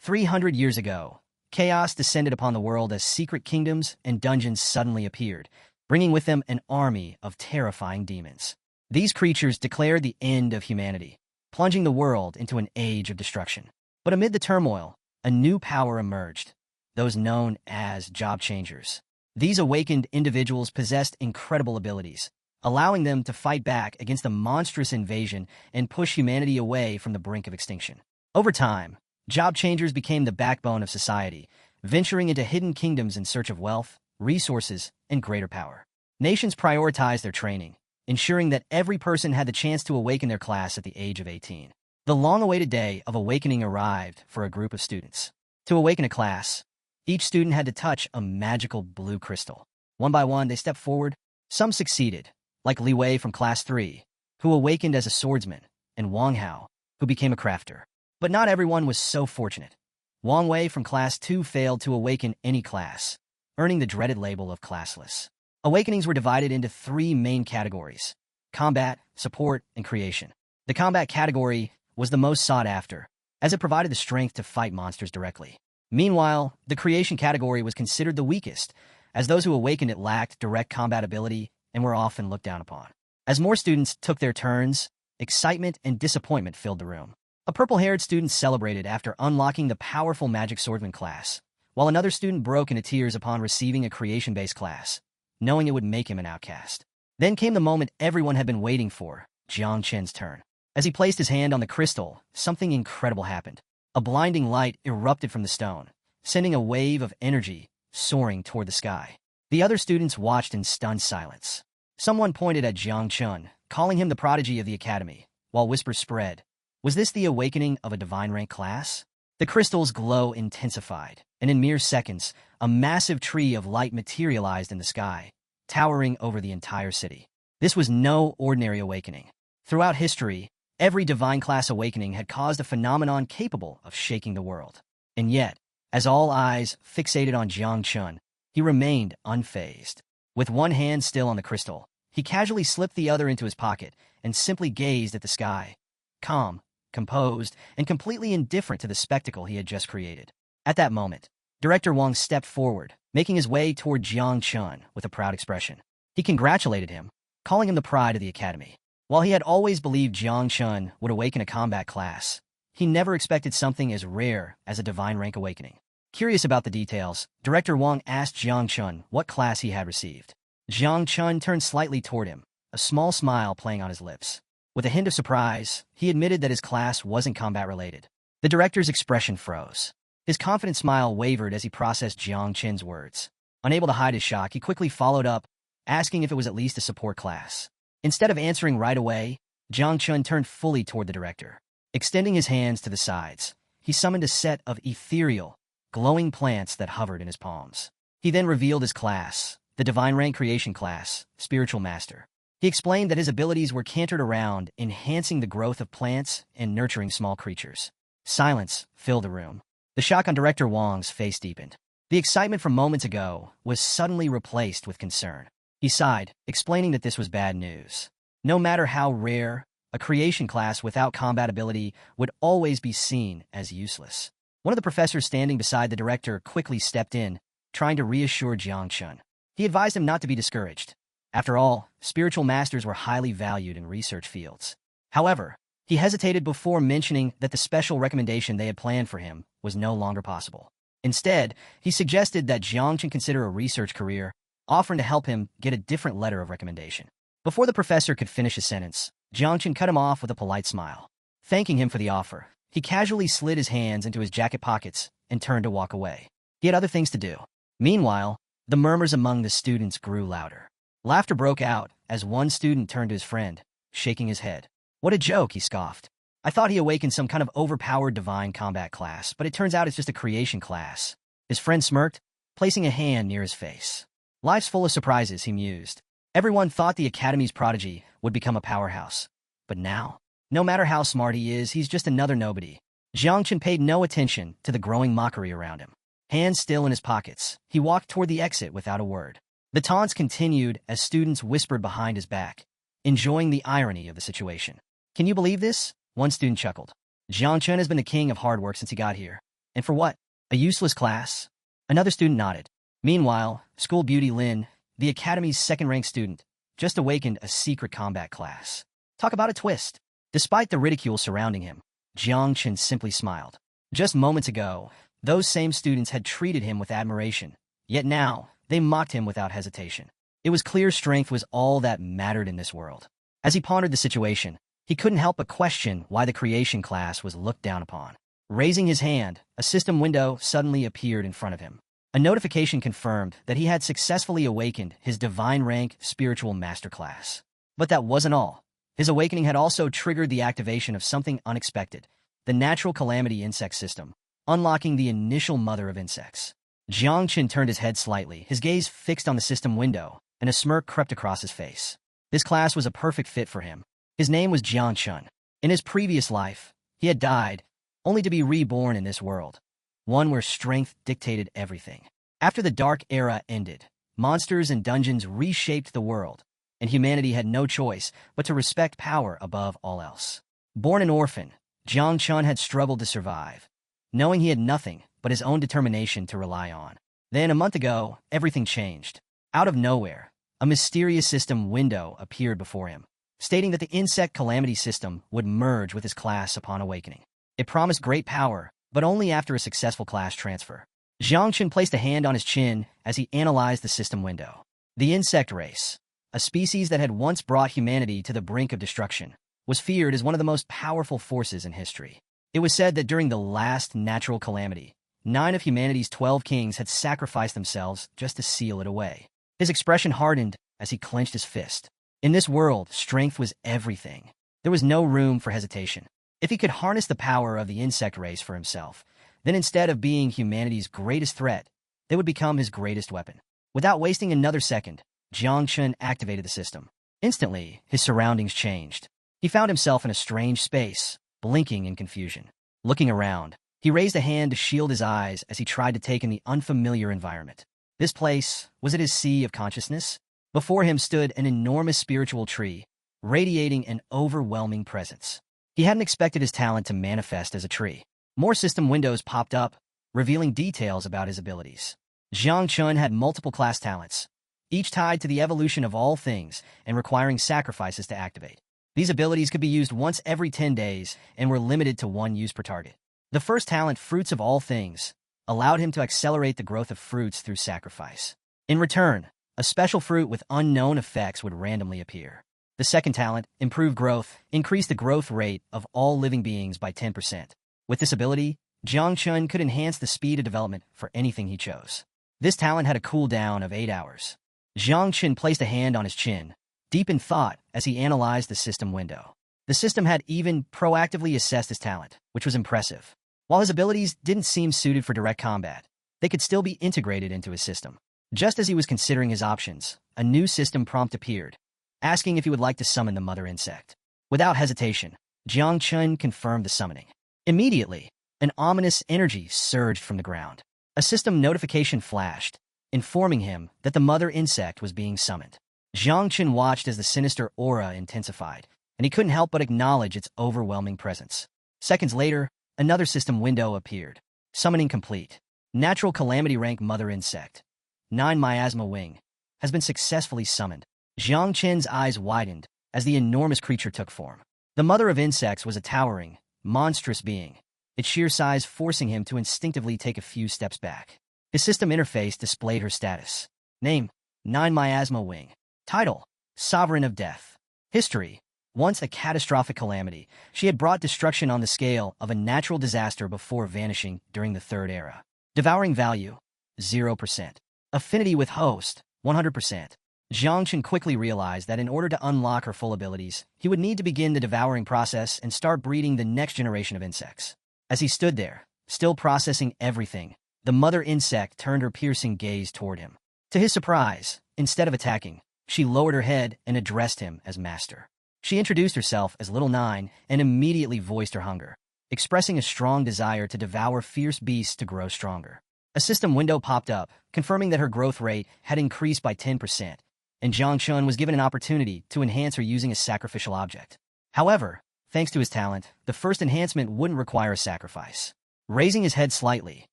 300 years ago, chaos descended upon the world as secret kingdoms and dungeons suddenly appeared, bringing with them an army of terrifying demons. These creatures declared the end of humanity, plunging the world into an age of destruction. But amid the turmoil, a new power emerged, those known as job changers. These awakened individuals possessed incredible abilities, allowing them to fight back against the monstrous invasion and push humanity away from the brink of extinction. Over time, job changers became the backbone of society, venturing into hidden kingdoms in search of wealth, resources, and greater power. Nations prioritized their training, ensuring that every person had the chance to awaken their class at the age of 18. The long-awaited day of awakening arrived for a group of students. To awaken a class, each student had to touch a magical blue crystal. One by one, they stepped forward. Some succeeded, like Li Wei from Class 3, who awakened as a swordsman, and Wang Hao, who became a crafter. But not everyone was so fortunate. Wang Wei from Class 2 failed to awaken any class, earning the dreaded label of classless. Awakenings were divided into three main categories: combat, support, and creation. The combat category was the most sought after, as it provided the strength to fight monsters directly. Meanwhile, the creation category was considered the weakest, as those who awakened it lacked direct combat ability and were often looked down upon. As more students took their turns, excitement and disappointment filled the room. A purple-haired student celebrated after unlocking the powerful magic swordsman class, while another student broke into tears upon receiving a creation-based class, knowing it would make him an outcast. Then came the moment everyone had been waiting for, Jiang Chen's turn. As he placed his hand on the crystal, something incredible happened. A blinding light erupted from the stone, sending a wave of energy soaring toward the sky. The other students watched in stunned silence. Someone pointed at Jiang Chen, calling him the prodigy of the academy, while whispers spread. Was this the awakening of a divine rank class? The crystal's glow intensified, and in mere seconds, a massive tree of light materialized in the sky, towering over the entire city. This was no ordinary awakening. Throughout history, every divine class awakening had caused a phenomenon capable of shaking the world. And yet, as all eyes fixated on Jiang Chen, he remained unfazed. With one hand still on the crystal, he casually slipped the other into his pocket and simply gazed at the sky, calm, composed, and completely indifferent to the spectacle he had just created. At that moment, Director Wang stepped forward, making his way toward Jiang Chen with a proud expression. He congratulated him, calling him the pride of the academy. While he had always believed Jiang Chen would awaken a combat class, he never expected something as rare as a divine rank awakening. Curious about the details, Director Wang asked Jiang Chen what class he had received. Jiang Chen turned slightly toward him, a small smile playing on his lips. With a hint of surprise, he admitted that his class wasn't combat-related. The director's expression froze. His confident smile wavered as he processed Jiang Chen's words. Unable to hide his shock, he quickly followed up, asking if it was at least a support class. Instead of answering right away, Jiang Chen turned fully toward the director. Extending his hands to the sides, he summoned a set of ethereal, glowing plants that hovered in his palms. He then revealed his class, the Divine Rank Creation class, Spiritual Master. He explained that his abilities were centered around enhancing the growth of plants and nurturing small creatures. Silence filled the room. The shock on Director Wang's face deepened. The excitement from moments ago was suddenly replaced with concern. He sighed, explaining that this was bad news. No matter how rare, a creation class without combat ability would always be seen as useless. One of the professors standing beside the director quickly stepped in, trying to reassure Jiang Chen. He advised him not to be discouraged. After all, spiritual masters were highly valued in research fields. However, he hesitated before mentioning that the special recommendation they had planned for him was no longer possible. Instead, he suggested that Jiang Chen consider a research career, offering to help him get a different letter of recommendation. Before the professor could finish his sentence, Jiang Chen cut him off with a polite smile. Thanking him for the offer, he casually slid his hands into his jacket pockets and turned to walk away. He had other things to do. Meanwhile, the murmurs among the students grew louder. Laughter broke out as one student turned to his friend, shaking his head. What a joke, he scoffed. I thought he awakened some kind of overpowered divine combat class, but it turns out it's just a creation class. His friend smirked, placing a hand near his face. Life's full of surprises, he mused. Everyone thought the Academy's prodigy would become a powerhouse. But now, no matter how smart he is, he's just another nobody. Jiang Chen paid no attention to the growing mockery around him. Hands still in his pockets, he walked toward the exit without a word. The taunts continued as students whispered behind his back, enjoying the irony of the situation. Can you believe this? One student chuckled. Jiang Chen has been the king of hard work since he got here. And for what? A useless class? Another student nodded. Meanwhile, school beauty Lin, the academy's second-ranked student, just awakened a secret combat class. Talk about a twist. Despite the ridicule surrounding him, Jiang Chen simply smiled. Just moments ago, those same students had treated him with admiration, yet now they mocked him without hesitation. It was clear strength was all that mattered in this world. As he pondered the situation, he couldn't help but question why the creation class was looked down upon. Raising his hand, a system window suddenly appeared in front of him. A notification confirmed that he had successfully awakened his divine rank spiritual master class. But that wasn't all. His awakening had also triggered the activation of something unexpected, the natural calamity insect system, unlocking the initial mother of insects. Jiang Chen turned his head slightly, his gaze fixed on the system window, and a smirk crept across his face. This class was a perfect fit for him. His name was Jiang Chen. In his previous life, he had died, only to be reborn in this world, one where strength dictated everything. After the Dark Era ended, monsters and dungeons reshaped the world, and humanity had no choice but to respect power above all else. Born an orphan, Jiang Chen had struggled to survive, knowing he had nothing but his own determination to rely on. Then, a month ago, everything changed. Out of nowhere, a mysterious system window appeared before him, stating that the insect calamity system would merge with his class upon awakening. It promised great power, but only after a successful class transfer. Jiang Chen placed a hand on his chin as he analyzed the system window. The insect race, a species that had once brought humanity to the brink of destruction, was feared as one of the most powerful forces in history. It was said that during the last natural calamity, 9 of humanity's 12 kings had sacrificed themselves just to seal it away. His expression hardened as he clenched his fist. In this world, strength was everything. There was no room for hesitation. If he could harness the power of the insect race for himself, then instead of being humanity's greatest threat, they would become his greatest weapon. Without wasting another second, Jiang Chen activated the system. Instantly, his surroundings changed. He found himself in a strange space, blinking in confusion. Looking around, he raised a hand to shield his eyes as he tried to take in the unfamiliar environment. This place, was it his sea of consciousness? Before him stood an enormous spiritual tree, radiating an overwhelming presence. He hadn't expected his talent to manifest as a tree. More system windows popped up, revealing details about his abilities. Jiang Chen had multiple class talents, each tied to the evolution of all things and requiring sacrifices to activate. These abilities could be used once every 10 days and were limited to 1 use per target. The first talent, Fruits of All Things, allowed him to accelerate the growth of fruits through sacrifice. In return, a special fruit with unknown effects would randomly appear. The second talent, Improved Growth, increased the growth rate of all living beings by 10%. With this ability, Jiang Chen could enhance the speed of development for anything he chose. This talent had a cooldown of 8 hours. Jiang Chen placed a hand on his chin, deep in thought as he analyzed the system window. The system had even proactively assessed his talent, which was impressive. While his abilities didn't seem suited for direct combat, they could still be integrated into his system. Just as he was considering his options, a new system prompt appeared, asking if he would like to summon the mother insect. Without hesitation, Jiang Chen confirmed the summoning. Immediately, an ominous energy surged from the ground. A system notification flashed, informing him that the mother insect was being summoned. Jiang Chen watched as the sinister aura intensified, and he couldn't help but acknowledge its overwhelming presence. Seconds later, another system window appeared. Summoning complete. Natural calamity rank mother insect, 9 miasma wing, has been successfully summoned. Jiang Chen's eyes widened as the enormous creature took form. The mother of insects was a towering, monstrous being, its sheer size forcing him to instinctively take a few steps back. His system interface displayed her status. Name, 9 miasma wing. Title, Sovereign of Death. History, once a catastrophic calamity, she had brought destruction on the scale of a natural disaster before vanishing during the Third Era. Devouring value, 0%. Affinity with host, 100%. Jiang Chen quickly realized that in order to unlock her full abilities, he would need to begin the devouring process and start breeding the next generation of insects. As he stood there, still processing everything, the mother insect turned her piercing gaze toward him. To his surprise, instead of attacking, she lowered her head and addressed him as master. She introduced herself as Little Nine and immediately voiced her hunger, expressing a strong desire to devour fierce beasts to grow stronger. A system window popped up, confirming that her growth rate had increased by 10%, and Jiang Chen was given an opportunity to enhance her using a sacrificial object. However, thanks to his talent, the first enhancement wouldn't require a sacrifice. Raising his head slightly,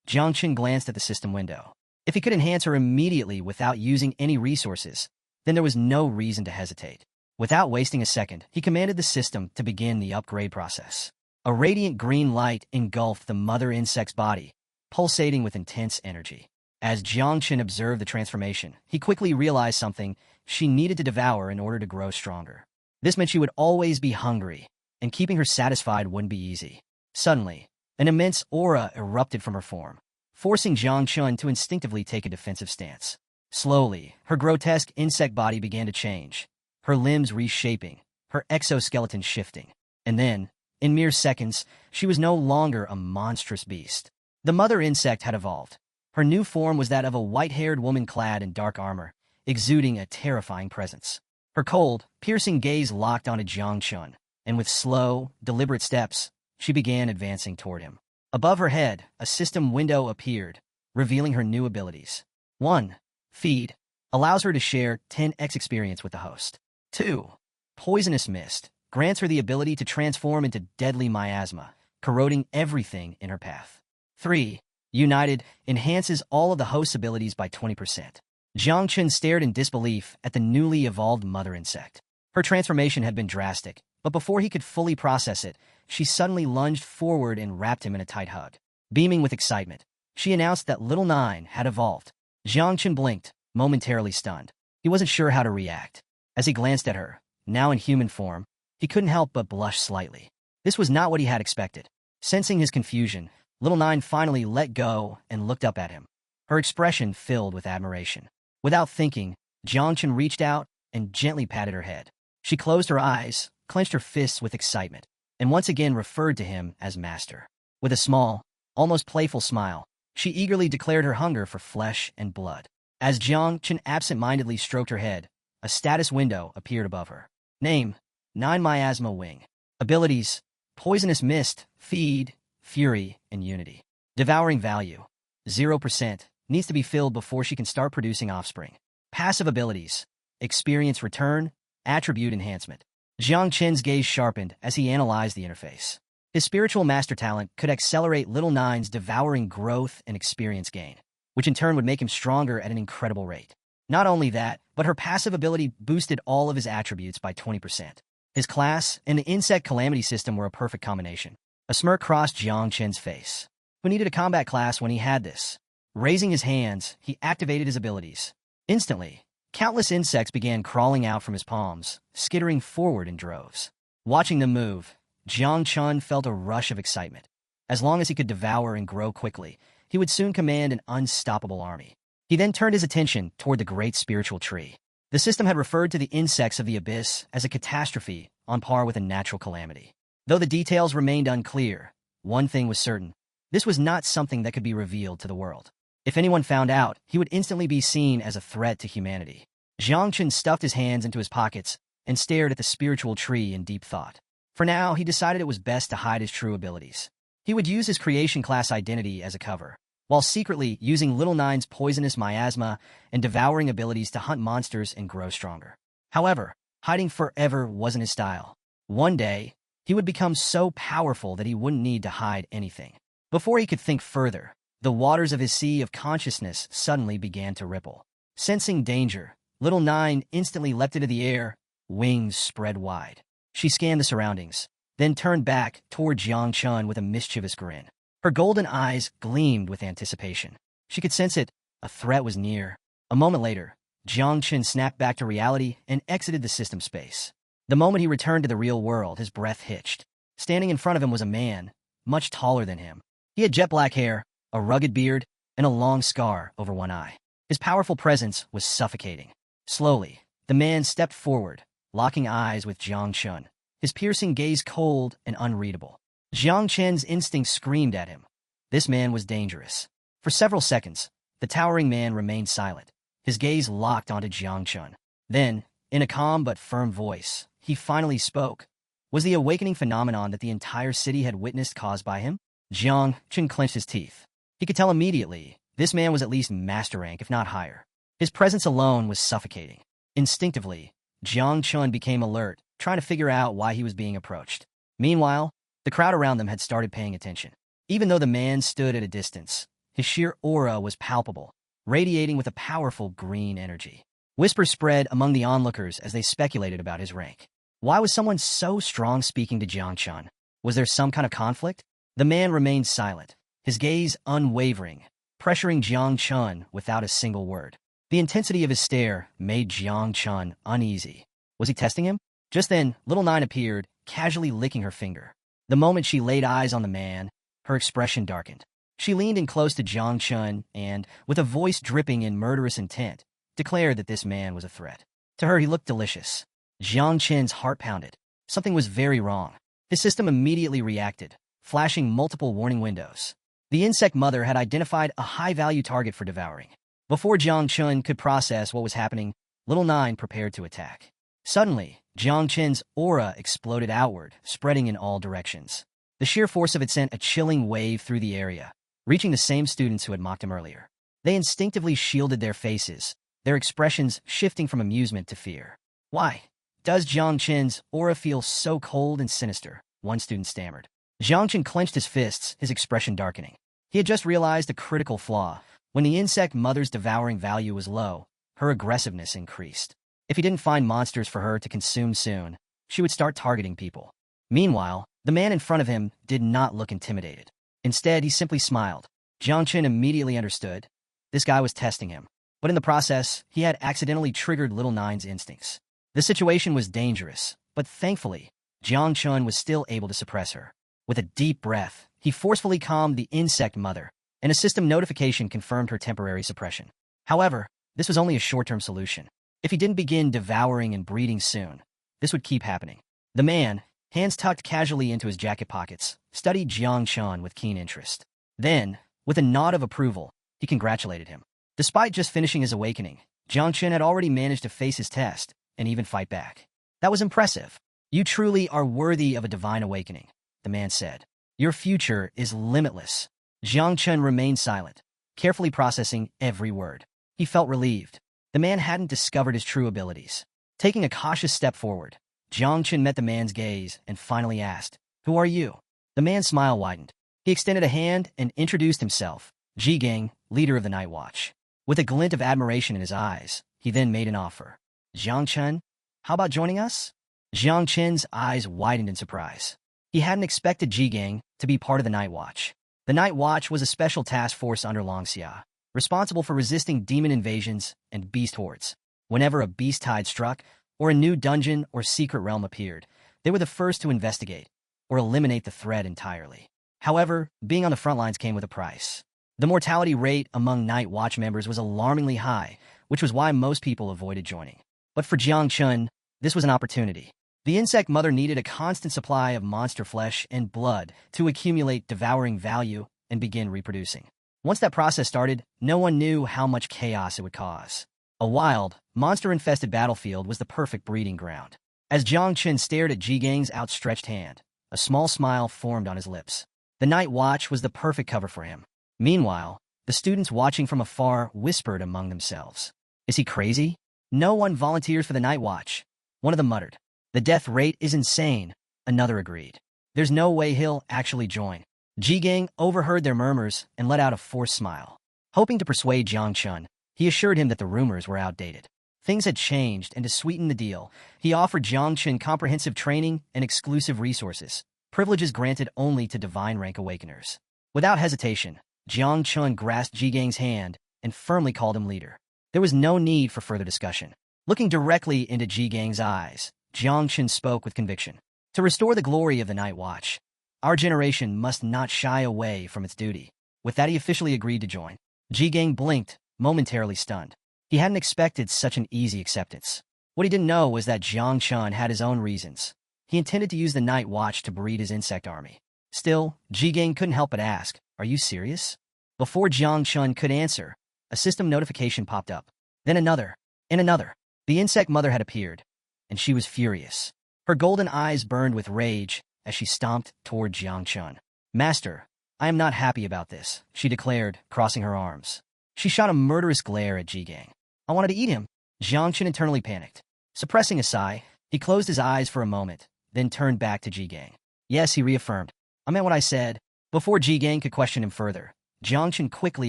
Jiang Chen glanced at the system window. If he could enhance her immediately without using any resources, then there was no reason to hesitate. Without wasting a second, he commanded the system to begin the upgrade process. A radiant green light engulfed the mother insect's body, pulsating with intense energy. As Jiang Chen observed the transformation, he quickly realized something: she needed to devour in order to grow stronger. This meant she would always be hungry, and keeping her satisfied wouldn't be easy. Suddenly, an immense aura erupted from her form, forcing Jiang Chen to instinctively take a defensive stance. Slowly, her grotesque insect body began to change, her limbs reshaping, her exoskeleton shifting. And then, in mere seconds, she was no longer a monstrous beast. The mother insect had evolved. Her new form was that of a white-haired woman clad in dark armor, exuding a terrifying presence. Her cold, piercing gaze locked onto Jiang Chen, and with slow, deliberate steps, she began advancing toward him. Above her head, a system window appeared, revealing her new abilities. 1. Feed allows her to share 10x experience with the host. 2. Poisonous Mist grants her the ability to transform into deadly miasma, corroding everything in her path. 3. United enhances all of the host's abilities by 20%. Jiang Chen stared in disbelief at the newly evolved mother insect. Her transformation had been drastic, but before he could fully process it, she suddenly lunged forward and wrapped him in a tight hug. Beaming with excitement, she announced that Little Nine had evolved. Jiang Chen blinked, momentarily stunned. He wasn't sure how to react. As he glanced at her, now in human form, he couldn't help but blush slightly. This was not what he had expected. Sensing his confusion, Little Nine finally let go and looked up at him, her expression filled with admiration. Without thinking, Jiang Chen reached out and gently patted her head. She closed her eyes, clenched her fists with excitement, and once again referred to him as master. With a small, almost playful smile, she eagerly declared her hunger for flesh and blood. As Jiang Chen absent-mindedly stroked her head, a status window appeared above her. Name: 9 Miasma Wing. Abilities: Poisonous Mist, Feed, Fury, and Unity. Devouring value: 0%, needs to be filled before she can start producing offspring. Passive abilities: Experience Return, Attribute Enhancement. Jiang Chen's gaze sharpened as he analyzed the interface. His spiritual master talent could accelerate Little Nine's devouring growth and experience gain, which in turn would make him stronger at an incredible rate. Not only that, but her passive ability boosted all of his attributes by 20%. His class and the insect Calamity system were a perfect combination. A smirk crossed Jiang Chen's face. Who needed a combat class when he had this? Raising his hands, he activated his abilities. Instantly, countless insects began crawling out from his palms, skittering forward in droves. Watching them move, Jiang Chen felt a rush of excitement. As long as he could devour and grow quickly, he would soon command an unstoppable army. He then turned his attention toward the great spiritual tree. The system had referred to the insects of the abyss as a catastrophe on par with a natural calamity. Though the details remained unclear, one thing was certain: this was not something that could be revealed to the world. If anyone found out, he would instantly be seen as a threat to humanity. Jiang Chen stuffed his hands into his pockets and stared at the spiritual tree in deep thought. For now, he decided it was best to hide his true abilities. He would use his creation class identity as a cover, while secretly using Little Nine's poisonous miasma and devouring abilities to hunt monsters and grow stronger. However, hiding forever wasn't his style. One day, he would become so powerful that he wouldn't need to hide anything. Before he could think further, the waters of his sea of consciousness suddenly began to ripple. Sensing danger, Little Nine instantly leapt into the air, wings spread wide. She scanned the surroundings, then turned back toward Jiang Chen with a mischievous grin. Her golden eyes gleamed with anticipation. She could sense it. A threat was near. A moment later, Jiang Chen snapped back to reality and exited the system space. The moment he returned to the real world, his breath hitched. Standing in front of him was a man, much taller than him. He had jet black hair, a rugged beard, and a long scar over one eye. His powerful presence was suffocating. Slowly, the man stepped forward, locking eyes with Jiang Chen, his piercing gaze cold and unreadable. Jiang Chen's instinct screamed at him. This man was dangerous. For several seconds, the towering man remained silent, his gaze locked onto Jiang Chen. Then, in a calm but firm voice, he finally spoke. Was the awakening phenomenon that the entire city had witnessed caused by him? Jiang Chen clenched his teeth. He could tell immediately this man was at least master rank, if not higher. His presence alone was suffocating. Instinctively, Jiang Chen became alert, trying to figure out why he was being approached. Meanwhile, the crowd around them had started paying attention. Even though the man stood at a distance, his sheer aura was palpable, radiating with a powerful green energy. Whispers spread among the onlookers as they speculated about his rank. Why was someone so strong speaking to Jiang Chun? Was there some kind of conflict? The man remained silent, his gaze unwavering, pressuring Jiang Chun without a single word. The intensity of his stare made Jiang Chun uneasy. Was he testing him? Just then, Little Nine appeared, casually licking her finger. The moment she laid eyes on the man, her expression darkened. She leaned in close to Jiang Chun and, with a voice dripping in murderous intent, declared that this man was a threat. To her, he looked delicious. Jiang Chun's heart pounded. Something was very wrong. His system immediately reacted, flashing multiple warning windows. The insect mother had identified a high-value target for devouring. Before Jiang Chun could process what was happening, Little Nine prepared to attack. Suddenly, Jiang Chun's aura exploded outward, spreading in all directions. The sheer force of it sent a chilling wave through the area, reaching the same students who had mocked him earlier. They instinctively shielded their faces, their expressions shifting from amusement to fear. Why does Jiang Chun's aura feel so cold and sinister? One student stammered. Jiang Chun clenched his fists, his expression darkening. He had just realized a critical flaw. When the insect mother's devouring value was low, her aggressiveness increased. If he didn't find monsters for her to consume soon, she would start targeting people. Meanwhile, the man in front of him did not look intimidated. Instead, he simply smiled. Jiang Chun immediately understood. This guy was testing him. But in the process, he had accidentally triggered Little Nine's instincts. The situation was dangerous, but thankfully, Jiang Chun was still able to suppress her. With a deep breath, he forcefully calmed the insect mother, and a system notification confirmed her temporary suppression. However, this was only a short-term solution. If he didn't begin devouring and breeding soon, this would keep happening. The man, hands tucked casually into his jacket pockets, studied Jiang Chun with keen interest. Then, with a nod of approval, he congratulated him. Despite just finishing his awakening, Jiang Chun had already managed to face his test and even fight back. That was impressive. You truly are worthy of a divine awakening, the man said. Your future is limitless. Jiang Chun remained silent, carefully processing every word. He felt relieved. The man hadn't discovered his true abilities. Taking a cautious step forward, Jiang Chun met the man's gaze and finally asked, "Who are you?" The man's smile widened. He extended a hand and introduced himself, Ji Gang, leader of the Night Watch. With a glint of admiration in his eyes, he then made an offer. Jiang Chun, how about joining us? Jiang Chun's eyes widened in surprise. He hadn't expected Ji Gang to be part of the Night Watch. The Night Watch was a special task force under Long Xia, responsible for resisting demon invasions and beast hordes. Whenever a beast tide struck, or a new dungeon or secret realm appeared, they were the first to investigate or eliminate the threat entirely. However, being on the front lines came with a price. The mortality rate among Night Watch members was alarmingly high, which was why most people avoided joining. But for Jiang Chun, this was an opportunity. The insect mother needed a constant supply of monster flesh and blood to accumulate devouring value and begin reproducing. Once that process started, no one knew how much chaos it would cause. A wild, monster-infested battlefield was the perfect breeding ground. As Jiang Chun stared at Ji Gang's outstretched hand, a small smile formed on his lips. The Night Watch was the perfect cover for him. Meanwhile, the students watching from afar whispered among themselves. Is he crazy? No one volunteers for the Night Watch. One of them muttered. The death rate is insane, another agreed. There's no way he'll actually join. Ji Gang overheard their murmurs and let out a forced smile. Hoping to persuade Jiang Chun, he assured him that the rumors were outdated. Things had changed, and to sweeten the deal, he offered Jiang Chun comprehensive training and exclusive resources, privileges granted only to divine rank awakeners. Without hesitation, Jiang Chun grasped Ji Gang's hand and firmly called him leader. There was no need for further discussion. Looking directly into Ji Gang's eyes, Jiang Chun spoke with conviction. To restore the glory of the Night Watch, our generation must not shy away from its duty. With that, he officially agreed to join. Ji Gang blinked, momentarily stunned. He hadn't expected such an easy acceptance. What he didn't know was that Jiang Chun had his own reasons. He intended to use the Night Watch to breed his insect army. Still, Ji Gang couldn't help but ask, "Are you serious?" Before Jiang Chun could answer, a system notification popped up. Then another, and another. The insect mother had appeared, and she was furious. Her golden eyes burned with rage as she stomped toward Jiang Chun. "Master, I am not happy about this," she declared, crossing her arms. She shot a murderous glare at Ji Gang. "I wanted to eat him." Jiang Chun internally panicked. Suppressing a sigh, he closed his eyes for a moment, then turned back to Ji Gang. "Yes," he reaffirmed. "I meant what I said, Before Ji Gang could question him further, Jiang Chen quickly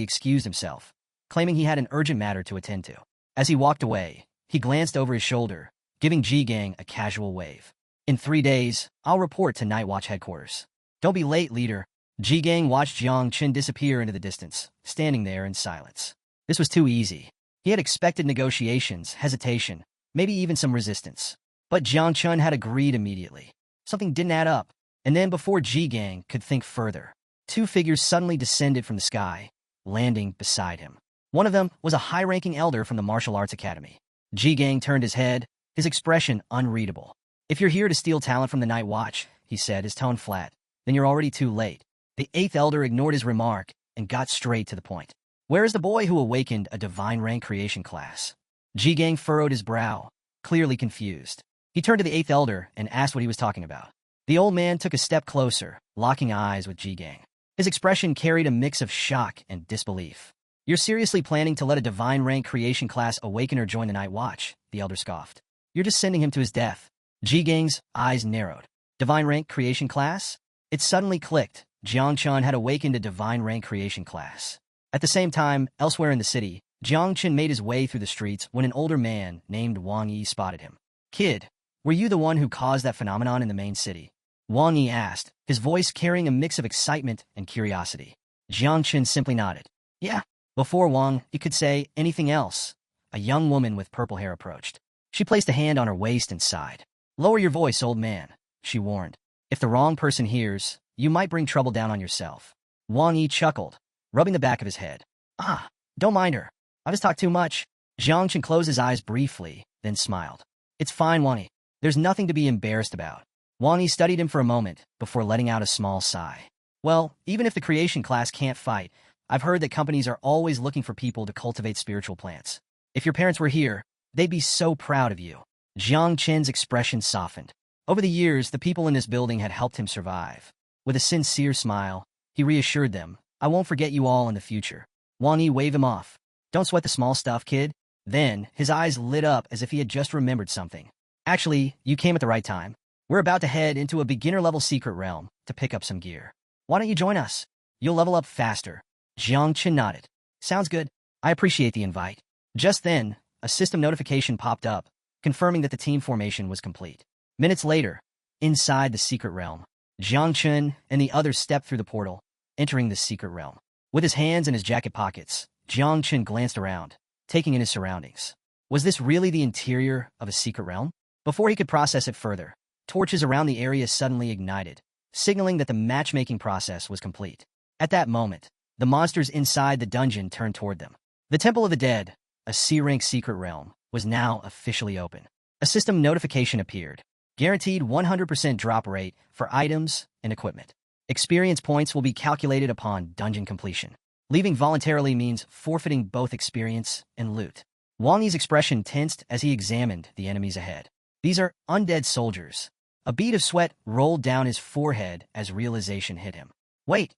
excused himself, claiming he had an urgent matter to attend to. As he walked away, he glanced over his shoulder, giving Ji Gang a casual wave. In 3 days, I'll report to Night Watch headquarters. Don't be late, leader. Ji Gang watched Jiang Chen disappear into the distance, standing there in silence. This was too easy. He had expected negotiations, hesitation, maybe even some resistance. But Jiang Chen had agreed immediately. Something didn't add up. And then before Ji Gang could think further, 2 figures suddenly descended from the sky, landing beside him. One of them was a high-ranking elder from the martial arts academy. Ji Gang turned his head, his expression unreadable. If you're here to steal talent from the Night Watch, he said, his tone flat, then you're already too late. The 8th elder ignored his remark and got straight to the point. Where is the boy who awakened a divine rank creation class? Ji Gang furrowed his brow, clearly confused. He turned to the 8th elder and asked what he was talking about. The old man took a step closer, locking eyes with Ji Gang. His expression carried a mix of shock and disbelief. You're seriously planning to let a divine rank creation class awakener join the Night Watch? The elder scoffed. You're just sending him to his death. Ji Gang's eyes narrowed. Divine rank creation class? It suddenly clicked. Jiang Chen had awakened a divine rank creation class. At the same time, elsewhere in the city, Jiang Chen made his way through the streets when an older man named Wang Yi spotted him. Kid, were you the one who caused that phenomenon in the main city? Wang Yi asked, his voice carrying a mix of excitement and curiosity. Jiang Chen simply nodded. Yeah. Before Wang Yi could say anything else, a young woman with purple hair approached. She placed a hand on her waist and sighed. Lower your voice, old man, she warned. If the wrong person hears, you might bring trouble down on yourself. Wang Yi chuckled, rubbing the back of his head. Ah, don't mind her. I just talked too much. Jiang Chen closed his eyes briefly, then smiled. It's fine, Wang Yi. There's nothing to be embarrassed about. Wang Yi studied him for a moment before letting out a small sigh. Well, even if the creation class can't fight, I've heard that companies are always looking for people to cultivate spiritual plants. If your parents were here, they'd be so proud of you. Jiang Chen's expression softened. Over the years, the people in this building had helped him survive. With a sincere smile, he reassured them, I won't forget you all in the future. Wang Yi waved him off. Don't sweat the small stuff, kid. Then, his eyes lit up as if he had just remembered something. Actually, you came at the right time. We're about to head into a beginner-level secret realm to pick up some gear. Why don't you join us? You'll level up faster. Jiang Chen nodded. Sounds good. I appreciate the invite. Just then, a system notification popped up, confirming that the team formation was complete. Minutes later, inside the secret realm, Jiang Chen and the others stepped through the portal, entering the secret realm. With his hands in his jacket pockets, Jiang Chen glanced around, taking in his surroundings. Was this really the interior of a secret realm? Before he could process it further, torches around the area suddenly ignited, signaling that the matchmaking process was complete. At that moment, the monsters inside the dungeon turned toward them. The Temple of the Dead, a C-rank secret realm, was now officially open. A system notification appeared. Guaranteed 100% drop rate for items and equipment. Experience points will be calculated upon dungeon completion. Leaving voluntarily means forfeiting both experience and loot. Wang Yi's expression tensed as he examined the enemies ahead. These are undead soldiers. A bead of sweat rolled down his forehead as realization hit him. Wait,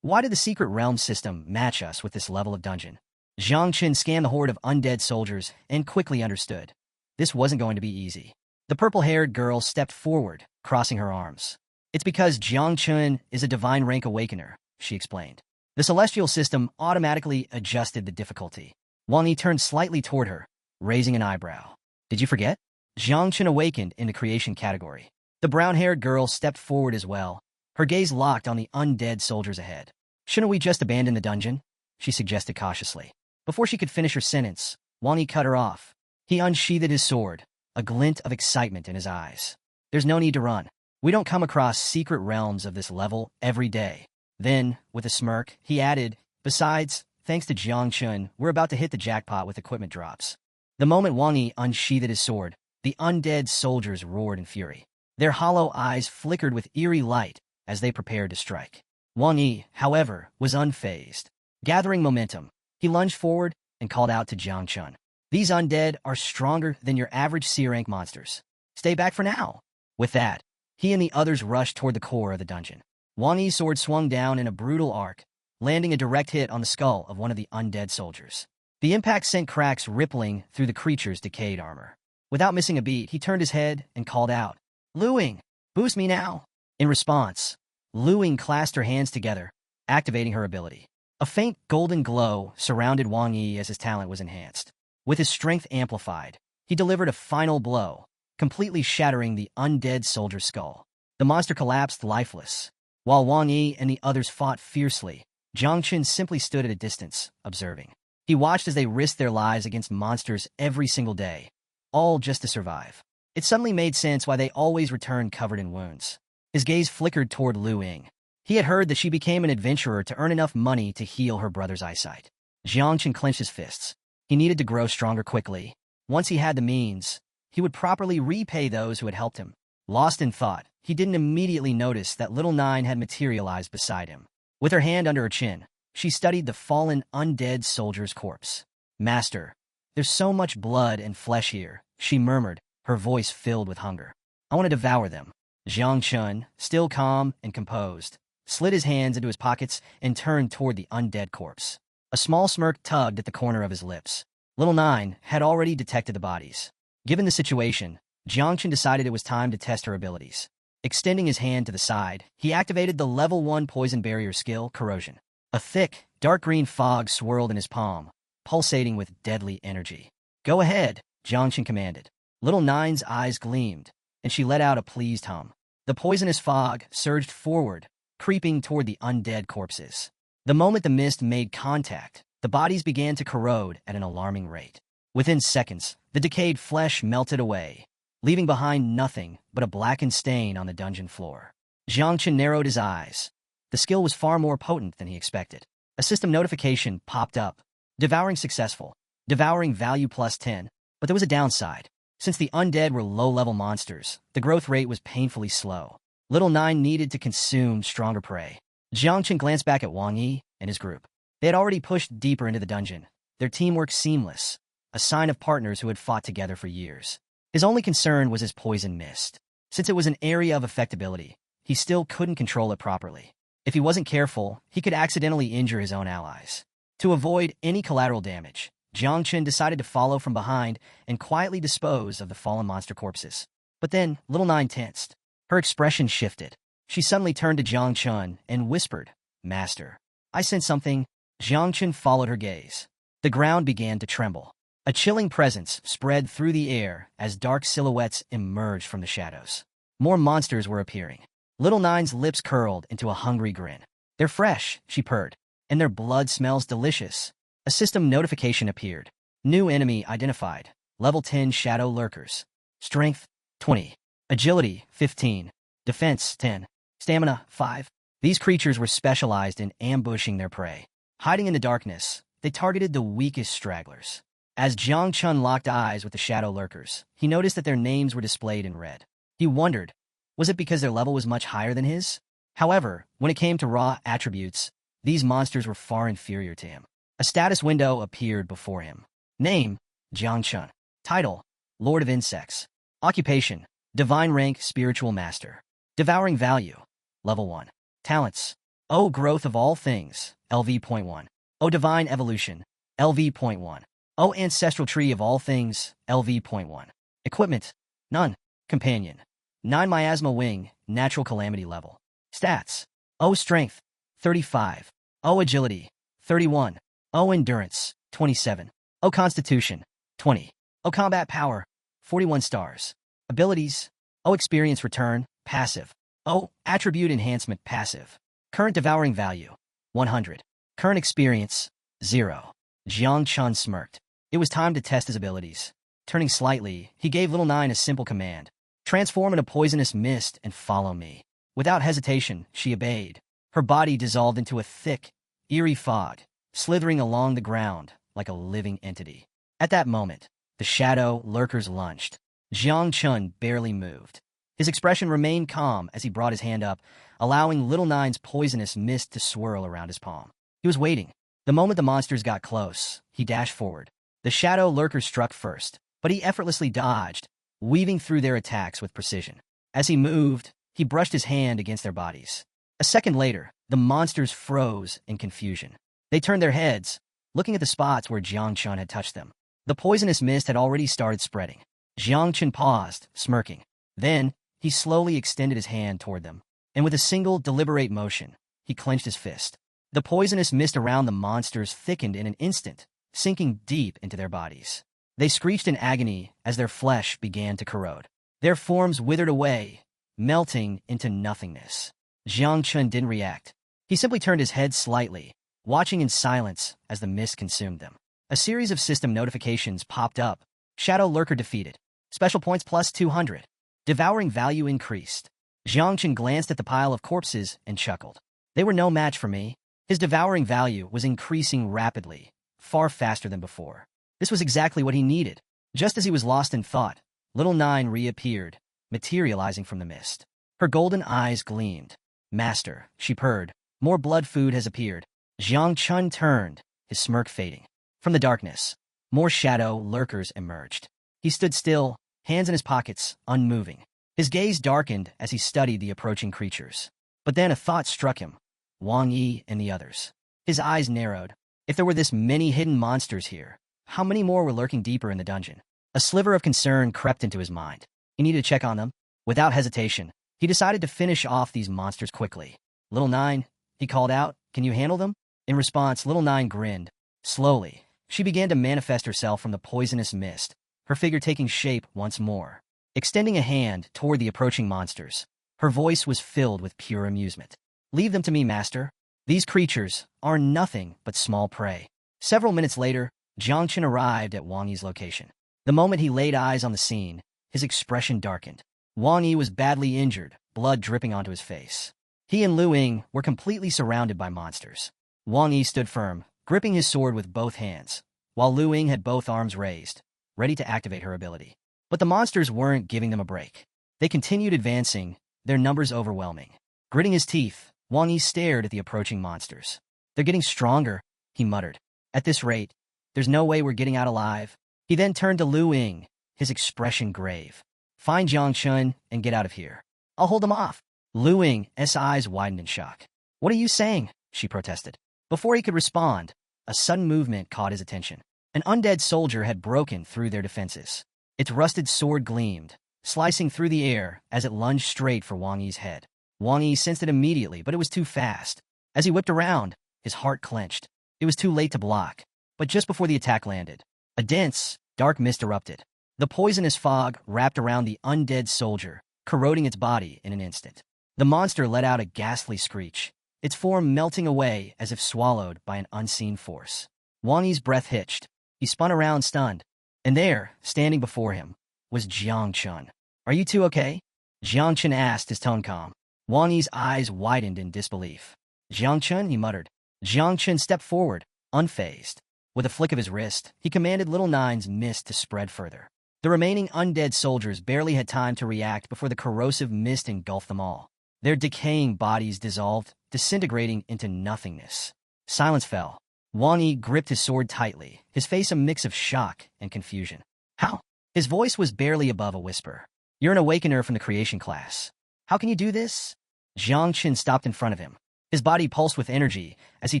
why did the secret realm system match us with this level of dungeon? Jiang Chen scanned the horde of undead soldiers and quickly understood. This wasn't going to be easy. The purple-haired girl stepped forward, crossing her arms. It's because Jiang Chen is a divine rank awakener, she explained. The celestial system automatically adjusted the difficulty. Wang Yi turned slightly toward her, raising an eyebrow. Did you forget? Jiang Chen awakened in the creation category. The brown-haired girl stepped forward as well, her gaze locked on the undead soldiers ahead. Shouldn't we just abandon the dungeon? She suggested cautiously. Before she could finish her sentence, Wang Yi cut her off. He unsheathed his sword, a glint of excitement in his eyes. There's no need to run. We don't come across secret realms of this level every day. Then, with a smirk, he added, besides, thanks to Jiang Chen, we're about to hit the jackpot with equipment drops. The moment Wang Yi unsheathed his sword, the undead soldiers roared in fury. Their hollow eyes flickered with eerie light as they prepared to strike. Wang Yi, however, was unfazed. Gathering momentum, he lunged forward and called out to Jiang Chen. These undead are stronger than your average C-rank monsters. Stay back for now. With that, he and the others rushed toward the core of the dungeon. Wang Yi's sword swung down in a brutal arc, landing a direct hit on the skull of one of the undead soldiers. The impact sent cracks rippling through the creature's decayed armor. Without missing a beat, he turned his head and called out, Luing, boost me now. In response, Lu Ying clasped her hands together, activating her ability. A faint golden glow surrounded Wang Yi as his talent was enhanced. With his strength amplified, he delivered a final blow, completely shattering the undead soldier's skull. The monster collapsed lifeless. While Wang Yi and the others fought fiercely, Jiang Qun simply stood at a distance, observing. He watched as they risked their lives against monsters every single day, all just to survive. It suddenly made sense why they always returned covered in wounds. His gaze flickered toward Lu Ying. He had heard that she became an adventurer to earn enough money to heal her brother's eyesight. Jiang Qun clenched his fists. He needed to grow stronger quickly. Once he had the means, he would properly repay those who had helped him. Lost in thought, he didn't immediately notice that little Nine had materialized beside him. With her hand under her chin, she studied the fallen undead soldier's corpse. "Master, there's so much blood and flesh here," she murmured, her voice filled with hunger. "I want to devour them." Jiang Qun, still calm and composed, slid his hands into his pockets and turned toward the undead corpse. A small smirk tugged at the corner of his lips. Little Nine had already detected the bodies. Given the situation, Jiang Qun decided it was time to test her abilities. Extending his hand to the side, he activated the level 1 poison barrier skill, Corrosion. A thick, dark green fog swirled in his palm, pulsating with deadly energy. "Go ahead," Jiang Qun commanded. Little Nine's eyes gleamed, and she let out a pleased hum. The poisonous fog surged forward, creeping toward the undead corpses. The moment the mist made contact, the bodies began to corrode at an alarming rate. Within seconds, the decayed flesh melted away, leaving behind nothing but a blackened stain on the dungeon floor. Jiang Qun narrowed his eyes. The skill was far more potent than he expected. A system notification popped up. Devouring successful. Devouring value +10. But there was a downside. Since the undead were low-level monsters, the growth rate was painfully slow. Little Nine needed to consume stronger prey. Jiang Qun glanced back at Wang Yi and his group. They had already pushed deeper into the dungeon, their teamwork seamless, a sign of partners who had fought together for years. His only concern was his poison mist. Since it was an area of effectability, he still couldn't control it properly. If he wasn't careful, he could accidentally injure his own allies. To avoid any collateral damage, Jiang Qun decided to follow from behind and quietly dispose of the fallen monster corpses. But then, Little Nine tensed. Her expression shifted. She suddenly turned to Jiang Qun and whispered, "Master, I sense something." Jiang Qun followed her gaze. The ground began to tremble. A chilling presence spread through the air as dark silhouettes emerged from the shadows. More monsters were appearing. Little Nine's lips curled into a hungry grin. "They're fresh," she purred, "and their blood smells delicious." A system notification appeared. New enemy identified. Level 10 Shadow Lurkers. Strength, 20. Agility, 15. Defense, 10. Stamina, 5. These creatures were specialized in ambushing their prey. Hiding in the darkness, they targeted the weakest stragglers. As Jiang Qun locked eyes with the Shadow Lurkers, he noticed that their names were displayed in red. He wondered, was it because their level was much higher than his? However, when it came to raw attributes, these monsters were far inferior to him. A status window appeared before him. Name, Jiang Qun. Title, Lord of Insects. Occupation, Divine Rank Spiritual Master. Devouring Value, Level 1. Talents, O Growth of All Things, LV.1. O Divine Evolution, LV.1. O Ancestral Tree of All Things, LV.1. Equipment, none. Companion, 9 Miasma Wing, Natural Calamity Level. Stats, O Strength, 35. O Agility, 31. O Endurance, 27. O Constitution, 20. O Combat Power, 41 stars. Abilities, O Experience Return, Passive. O Attribute Enhancement, Passive. Current Devouring Value, 100. Current Experience, 0. Jiang Qun smirked. It was time to test his abilities. Turning slightly, he gave Little Nine a simple command. "Transform into poisonous mist and follow me." Without hesitation, she obeyed. Her body dissolved into a thick, eerie fog, slithering along the ground like a living entity. At that moment, the Shadow Lurkers lunged. Jiang Qun barely moved. His expression remained calm as he brought his hand up, allowing Little Nine's poisonous mist to swirl around his palm. He was waiting. The moment the monsters got close, he dashed forward. The Shadow Lurkers struck first, but he effortlessly dodged, weaving through their attacks with precision. As he moved, he brushed his hand against their bodies. A second later, the monsters froze in confusion. They turned their heads, looking at the spots where Jiang Qun had touched them. The poisonous mist had already started spreading. Jiang Qun paused, smirking. Then, he slowly extended his hand toward them. and with a single deliberate motion, he clenched his fist. The poisonous mist around the monsters thickened in an instant, sinking deep into their bodies. They screeched in agony as their flesh began to corrode. Their forms withered away, melting into nothingness. Jiang Chun didn't react. He simply turned his head slightly, watching in silence as the mist consumed them. A series of system notifications popped up. Shadow Lurker defeated. Special points plus 200. Devouring value increased. Jiang Chun glanced at the pile of corpses and chuckled. They were no match for me. His devouring value was increasing rapidly, far faster than before. This was exactly what he needed. Just as he was lost in thought, Little Nine reappeared, materializing from the mist. Her golden eyes gleamed. Master, she purred, more blood food has appeared. Jiang Chun turned, his smirk fading. From the darkness, more Shadow Lurkers emerged. He stood still, hands in his pockets, unmoving. His gaze darkened as he studied the approaching creatures. But then a thought struck him. Wang Yi and the others. His eyes narrowed. If there were this many hidden monsters here, how many more were lurking deeper in the dungeon? A sliver of concern crept into his mind. He needed to check on them. Without hesitation, he decided to finish off these monsters quickly. Little Nine, he called out, can you handle them? In response, Little Nine grinned. Slowly, she began to manifest herself from the poisonous mist, her figure taking shape once more. Extending a hand toward the approaching monsters, her voice was filled with pure amusement. Leave them to me, master. These creatures are nothing but small prey. Several minutes later, Jiang Chun arrived at Wang Yi's location. The moment he laid eyes on the scene, his expression darkened. Wang Yi was badly injured, blood dripping onto his face. He and Lu Ying were completely surrounded by monsters. Wang Yi stood firm, gripping his sword with both hands, while Lu Ying had both arms raised, ready to activate her ability. But the monsters weren't giving them a break. They continued advancing, their numbers overwhelming. Gritting his teeth, Wang Yi stared at the approaching monsters. They're getting stronger, he muttered. At this rate, there's no way we're getting out alive. He then turned to Lu Ying, his expression grave. Find Jiang Chun and get out of here. I'll hold them off. Lu Ying's eyes widened in shock. What are you saying? She protested. Before he could respond, a sudden movement caught his attention. An undead soldier had broken through their defenses. Its rusted sword gleamed, slicing through the air as it lunged straight for Wang Yi's head. Wang Yi sensed it immediately, but it was too fast. As he whipped around, his heart clenched. It was too late to block. But just before the attack landed, a dense, dark mist erupted. The poisonous fog wrapped around the undead soldier, corroding its body in an instant. The monster let out a ghastly screech, its form melting away as if swallowed by an unseen force. Wang Yi's breath hitched. He spun around stunned. And there, standing before him, was Jiang Chun. Are you two okay? Jiang Chun asked, his tone calm. Wang Yi's eyes widened in disbelief. Jiang Chun, he muttered. Jiang Chun stepped forward, unfazed. With a flick of his wrist, he commanded Little Nine's mist to spread further. The remaining undead soldiers barely had time to react before the corrosive mist engulfed them all. Their decaying bodies dissolved, disintegrating into nothingness. Silence fell. Wang Yi gripped his sword tightly, his face a mix of shock and confusion. How? His voice was barely above a whisper. You're an awakener from the creation class. How can you do this? Jiang Chun stopped in front of him. His body pulsed with energy as he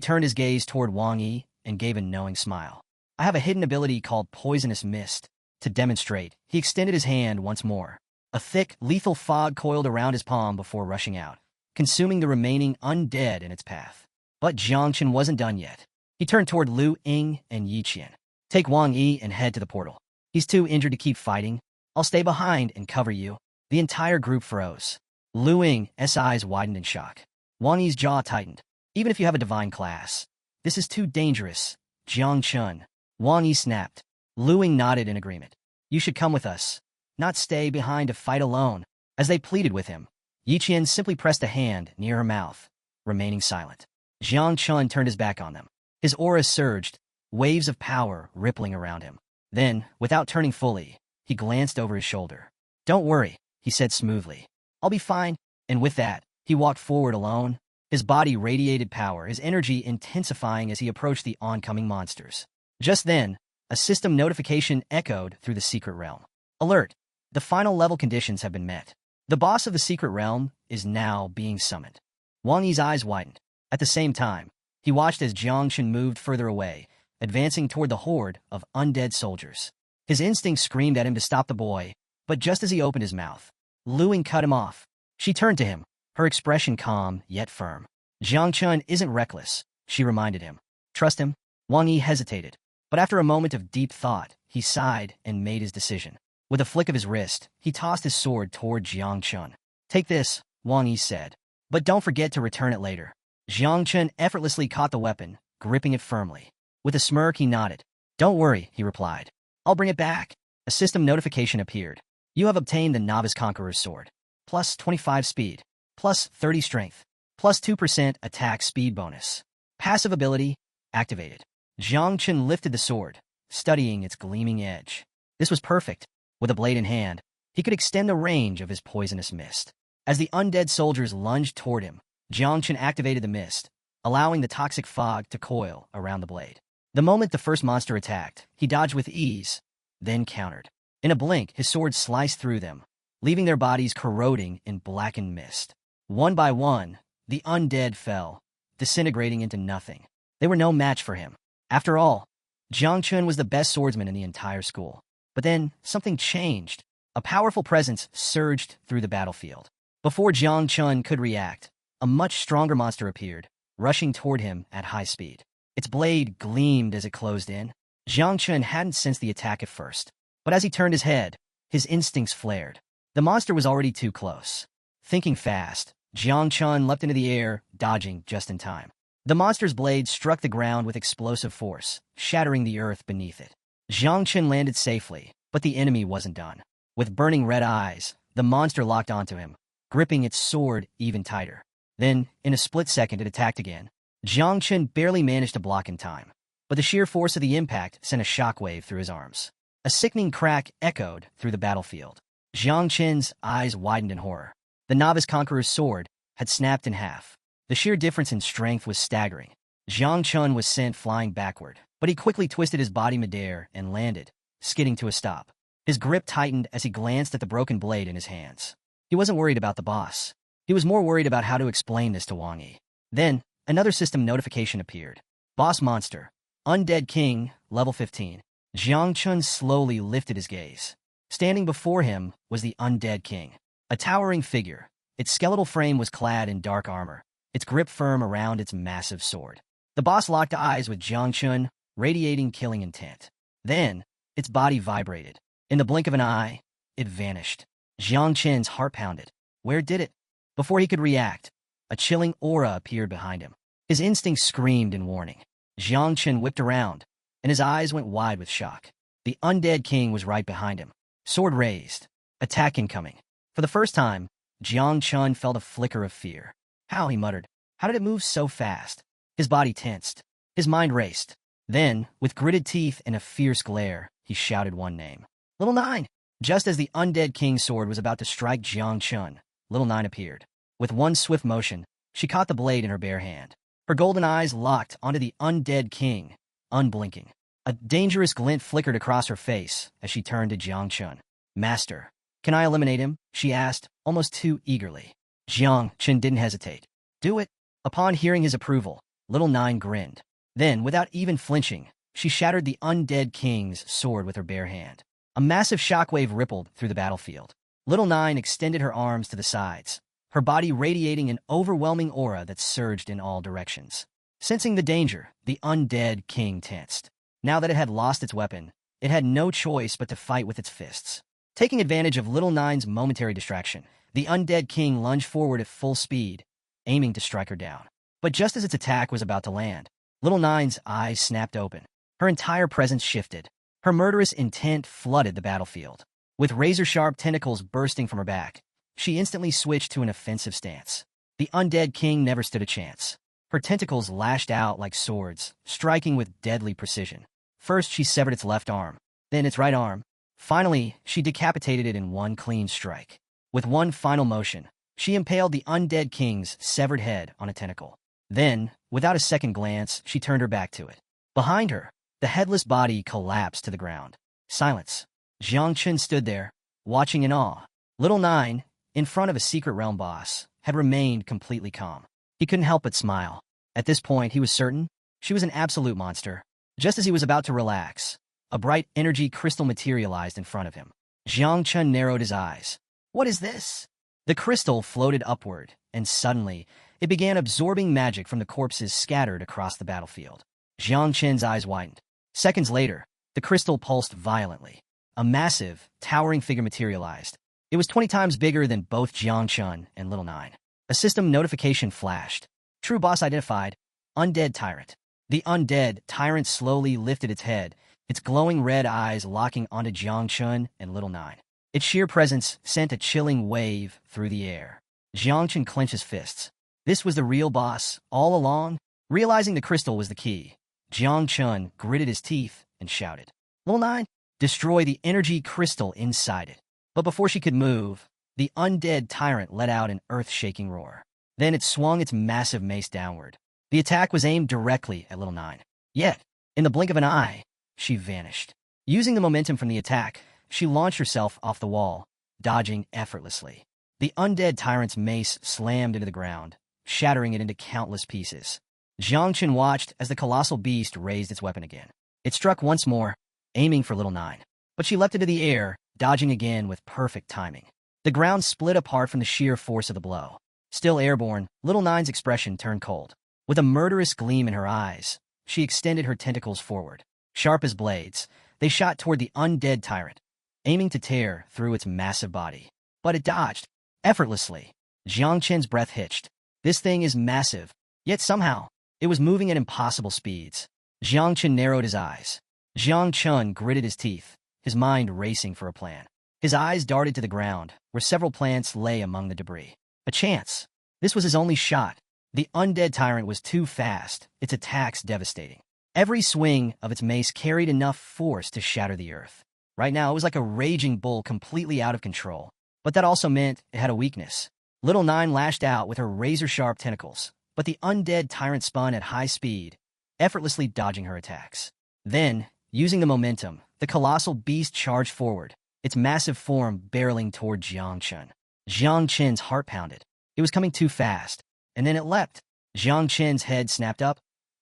turned his gaze toward Wang Yi and gave a knowing smile. I have a hidden ability called Poisonous Mist. To demonstrate, he extended his hand once more. A thick, lethal fog coiled around his palm before rushing out, consuming the remaining undead in its path. But Jiang Chun wasn't done yet. He turned toward Lu Ying and Yi Qian. Take Wang Yi and head to the portal. He's too injured to keep fighting. I'll stay behind and cover you. The entire group froze. Lu Ying's eyes widened in shock. Wang Yi's jaw tightened. Even if you have a divine class, this is too dangerous. Jiang Chun. Wang Yi snapped. Lu Ying nodded in agreement. You should come with us, not stay behind to fight alone. As they pleaded with him, Yi Qian simply pressed a hand near her mouth, remaining silent. Jiang Chun turned his back on them. His aura surged, waves of power rippling around him. Then, without turning fully, he glanced over his shoulder. Don't worry, he said smoothly. I'll be fine. And with that, he walked forward alone. His body radiated power, his energy intensifying as he approached the oncoming monsters. Just then, a system notification echoed through the secret realm. Alert! The final level conditions have been met. The boss of the secret realm is now being summoned. Wang Yi's eyes widened. At the same time, he watched as Jiang Chun moved further away, advancing toward the horde of undead soldiers. His instincts screamed at him to stop the boy, but just as he opened his mouth, Lu Ying cut him off. She turned to him, her expression calm yet firm. Jiang Chun isn't reckless, she reminded him. Trust him? Wang Yi hesitated, but after a moment of deep thought, he sighed and made his decision. With a flick of his wrist, he tossed his sword toward Jiang Chun. Take this, Wang Yi said, but don't forget to return it later. Jiang Chun effortlessly caught the weapon, gripping it firmly. With a smirk, he nodded. Don't worry, he replied. I'll bring it back. A system notification appeared. You have obtained the Novice Conqueror's Sword. Plus 25 speed. Plus 30 strength. Plus 2% attack speed bonus. Passive ability activated. Jiang Chun lifted the sword, studying its gleaming edge. This was perfect. With a blade in hand, he could extend the range of his poisonous mist. As the undead soldiers lunged toward him, Jiang Chun activated the mist, allowing the toxic fog to coil around the blade. The moment the first monster attacked, he dodged with ease, then countered. In a blink, his sword sliced through them, leaving their bodies corroding in blackened mist. One by one, the undead fell, disintegrating into nothing. They were no match for him. After all, Jiang Chun was the best swordsman in the entire school. But then, something changed. A powerful presence surged through the battlefield. Before Jiang Chun could react, a much stronger monster appeared, rushing toward him at high speed. Its blade gleamed as it closed in. Jiang Chun hadn't sensed the attack at first, but as he turned his head, his instincts flared. The monster was already too close. Thinking fast, Jiang Chun leapt into the air, dodging just in time. The monster's blade struck the ground with explosive force, shattering the earth beneath it. Jiang Chun landed safely, but the enemy wasn't done. With burning red eyes, the monster locked onto him, gripping its sword even tighter. Then, in a split second, it attacked again. Jiang Chun barely managed to block in time, but the sheer force of the impact sent a shockwave through his arms. A sickening crack echoed through the battlefield. Jiang Chun's eyes widened in horror. The Novice Conqueror's sword had snapped in half. The sheer difference in strength was staggering. Jiang Chun was sent flying backward, but he quickly twisted his body midair and landed, skidding to a stop. His grip tightened as he glanced at the broken blade in his hands. He wasn't worried about the boss. He was more worried about how to explain this to Wang Yi. Then, another system notification appeared. Boss monster. Undead King, level 15. Jiang Chun slowly lifted his gaze. Standing before him was the Undead King. A towering figure. Its skeletal frame was clad in dark armor, its grip firm around its massive sword. The boss locked eyes with Jiang Chun, radiating killing intent. Then, its body vibrated. In the blink of an eye, it vanished. Jiang Chun's heart pounded. Where did it? Before he could react, a chilling aura appeared behind him. His instincts screamed in warning. Jiang Chun whipped around, and his eyes went wide with shock. The Undead King was right behind him. Sword raised. Attack incoming. For the first time, Jiang Chun felt a flicker of fear. How, he muttered. How did it move so fast? His body tensed. His mind raced. Then, with gritted teeth and a fierce glare, he shouted one name. Little Nine! Just as the Undead King's sword was about to strike Jiang Chun, Little Nine appeared. With one swift motion, she caught the blade in her bare hand. Her golden eyes locked onto the Undead King, unblinking. A dangerous glint flickered across her face as she turned to Jiang Chun. Master, can I eliminate him? She asked, almost too eagerly. Jiang Chun didn't hesitate. Do it. Upon hearing his approval, Little Nine grinned. Then, without even flinching, she shattered the Undead King's sword with her bare hand. A massive shockwave rippled through the battlefield. Little Nine extended her arms to the sides, her body radiating an overwhelming aura that surged in all directions. Sensing the danger, the Undead King tensed. Now that it had lost its weapon, it had no choice but to fight with its fists. Taking advantage of Little Nine's momentary distraction, the Undead King lunged forward at full speed, aiming to strike her down. But just as its attack was about to land, Little Nine's eyes snapped open. Her entire presence shifted. Her murderous intent flooded the battlefield. With razor-sharp tentacles bursting from her back, she instantly switched to an offensive stance. The Undead King never stood a chance. Her tentacles lashed out like swords, striking with deadly precision. First, she severed its left arm, then its right arm. Finally, she decapitated it in one clean strike. With one final motion, she impaled the Undead King's severed head on a tentacle. Then, without a second glance, she turned her back to it. Behind her, the headless body collapsed to the ground. Silence. Jiang Chun stood there, watching in awe. Little Nine, in front of a secret realm boss, had remained completely calm. He couldn't help but smile. At this point, he was certain she was an absolute monster. Just as he was about to relax, a bright energy crystal materialized in front of him. Jiang Chun narrowed his eyes. What is this? The crystal floated upward, and suddenly, it began absorbing magic from the corpses scattered across the battlefield. Jiang Qin's eyes widened. Seconds later, the crystal pulsed violently. A massive, towering figure materialized. It was 20 times bigger than both Jiang Chun and Little Nine. A system notification flashed. True boss identified. Undead Tyrant. The Undead Tyrant slowly lifted its head, its glowing red eyes locking onto Jiang Chun and Little Nine. Its sheer presence sent a chilling wave through the air. Jiang Chun clenched his fists. This was the real boss, all along? Realizing the crystal was the key, Jiang Chun gritted his teeth and shouted, "Little Nine, destroy the energy crystal inside it." But before she could move, the Undead Tyrant let out an earth-shaking roar. Then it swung its massive mace downward. The attack was aimed directly at Little Nine. Yet, in the blink of an eye, she vanished. Using the momentum from the attack, she launched herself off the wall, dodging effortlessly. The Undead Tyrant's mace slammed into the ground, shattering it into countless pieces. Jiang Qin watched as the colossal beast raised its weapon again. It struck once more, aiming for Little Nine. But she leapt into the air, dodging again with perfect timing. The ground split apart from the sheer force of the blow. Still airborne, Little Nine's expression turned cold. With a murderous gleam in her eyes, she extended her tentacles forward. Sharp as blades, they shot toward the Undead Tyrant, aiming to tear through its massive body. But it dodged, effortlessly. Jiang Qin's breath hitched. This thing is massive, yet somehow, it was moving at impossible speeds. Jiang Qin narrowed his eyes. Jiang Chun gritted his teeth, his mind racing for a plan. His eyes darted to the ground, where several plants lay among the debris. A chance. This was his only shot. The Undead Tyrant was too fast, its attacks devastating. Every swing of its mace carried enough force to shatter the earth. Right now, it was like a raging bull completely out of control. But that also meant it had a weakness. Little Nine lashed out with her razor-sharp tentacles, but the Undead Tyrant spun at high speed, effortlessly dodging her attacks. Then, using the momentum, the colossal beast charged forward, its massive form barreling toward Jiang Chun. Jiang Qin's heart pounded. It was coming too fast, and then it leapt. Jiang Qin's head snapped up,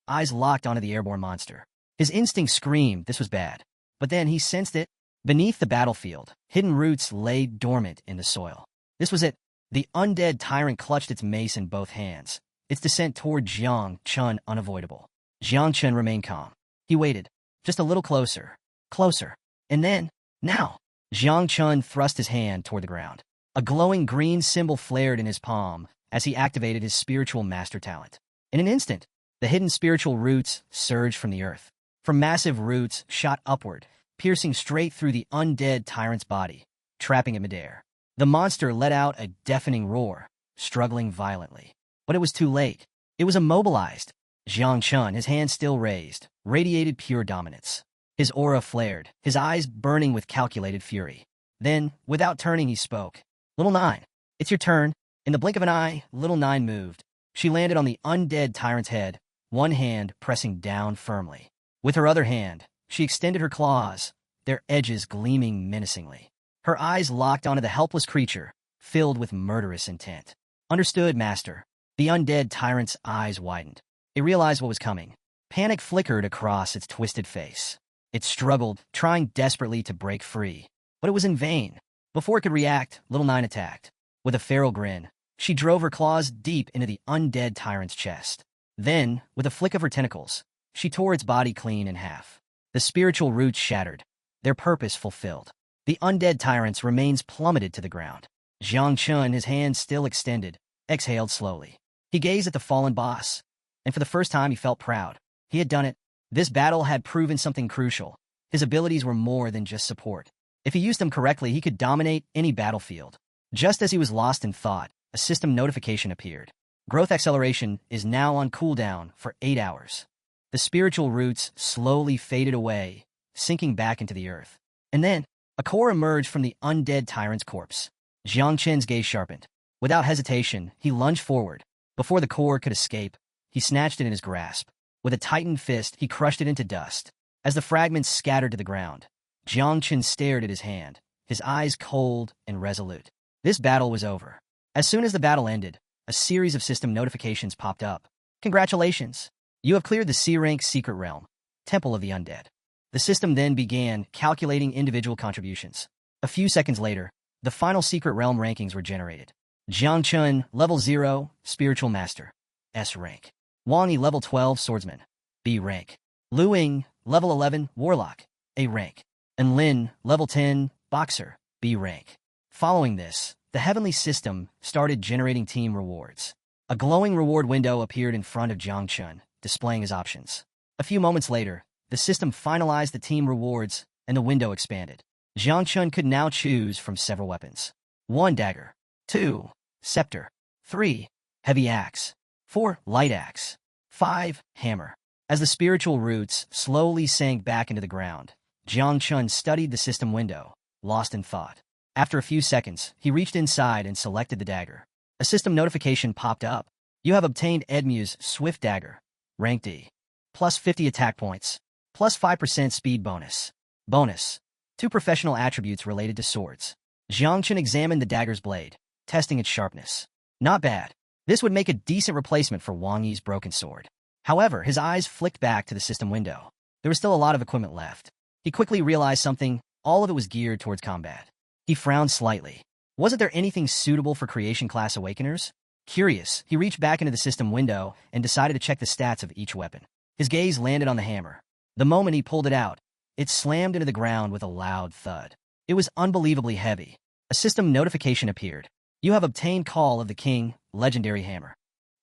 eyes locked onto the airborne monster. His instinct screamed this was bad, but then he sensed it. Beneath the battlefield, hidden roots lay dormant in the soil. This was it. The Undead Tyrant clutched its mace in both hands, its descent toward Jiang Chun unavoidable. Jiang Chun remained calm. He waited, just a little closer, closer, and then, now, Jiang Chun thrust his hand toward the ground. A glowing green symbol flared in his palm as he activated his spiritual master talent. In an instant, the hidden spiritual roots surged from the earth. From massive roots shot upward, piercing straight through the Undead Tyrant's body, trapping it midair. The monster let out a deafening roar, struggling violently. But it was too late. It was immobilized. Jiang Chun, his hand still raised, radiated pure dominance. His aura flared, his eyes burning with calculated fury. Then, without turning, he spoke. "Little Nine, it's your turn." In the blink of an eye, Little Nine moved. She landed on the Undead Tyrant's head, one hand pressing down firmly. With her other hand, she extended her claws, their edges gleaming menacingly. Her eyes locked onto the helpless creature, filled with murderous intent. "Understood, Master." The Undead Tyrant's eyes widened. It realized what was coming. Panic flickered across its twisted face. It struggled, trying desperately to break free. But it was in vain. Before it could react, Little Nine attacked. With a feral grin, she drove her claws deep into the Undead Tyrant's chest. Then, with a flick of her tentacles, she tore its body clean in half. The spiritual roots shattered, their purpose fulfilled. The Undead Tyrant's remains plummeted to the ground. Jiang Chun, his hands still extended, exhaled slowly. He gazed at the fallen boss, and for the first time he felt proud. He had done it. This battle had proven something crucial. His abilities were more than just support. If he used them correctly, he could dominate any battlefield. Just as he was lost in thought, a system notification appeared. Growth acceleration is now on cooldown for 8 hours. The spiritual roots slowly faded away, sinking back into the earth. And then, a core emerged from the Undead Tyrant's corpse. Jiang Qin's gaze sharpened. Without hesitation, he lunged forward. Before the core could escape, he snatched it in his grasp. With a tightened fist, he crushed it into dust. As the fragments scattered to the ground, Jiang Qin stared at his hand, his eyes cold and resolute. This battle was over. As soon as the battle ended, a series of system notifications popped up. "Congratulations! You have cleared the C-rank Secret Realm, Temple of the Undead." The system then began calculating individual contributions. A few seconds later, the final Secret Realm rankings were generated. Jiangchun, level 0, Spiritual Master, S rank. Wang Yi, level 12, Swordsman, B rank. Lu Ying, level 11, Warlock, A rank. And Lin, level 10, Boxer, B rank. Following this, the Heavenly System started generating team rewards. A glowing reward window appeared in front of Jiangchun, displaying his options. A few moments later, the system finalized the team rewards, and the window expanded. Jiangchun could now choose from several weapons. 1. Dagger. 2. Scepter. 3. Heavy axe. 4. Light axe. 5. Hammer. As the spiritual roots slowly sank back into the ground, Jiangchun studied the system window, lost in thought. After a few seconds, he reached inside and selected the dagger. A system notification popped up. You have obtained Edmu's Swift Dagger, rank D. Plus 50 attack points. Plus 5% speed bonus. Bonus. 2 professional attributes related to swords. Jiangchun examined the dagger's blade, testing its sharpness. Not bad. This would make a decent replacement for Wang Yi's broken sword. However, his eyes flicked back to the system window. There was still a lot of equipment left. He quickly realized something. All of it was geared towards combat. He frowned slightly. Wasn't there anything suitable for creation class awakeners? Curious, he reached back into the system window and decided to check the stats of each weapon. His gaze landed on the hammer. The moment he pulled it out, it slammed into the ground with a loud thud. It was unbelievably heavy. A system notification appeared. You have obtained Call of the King, Legendary Hammer.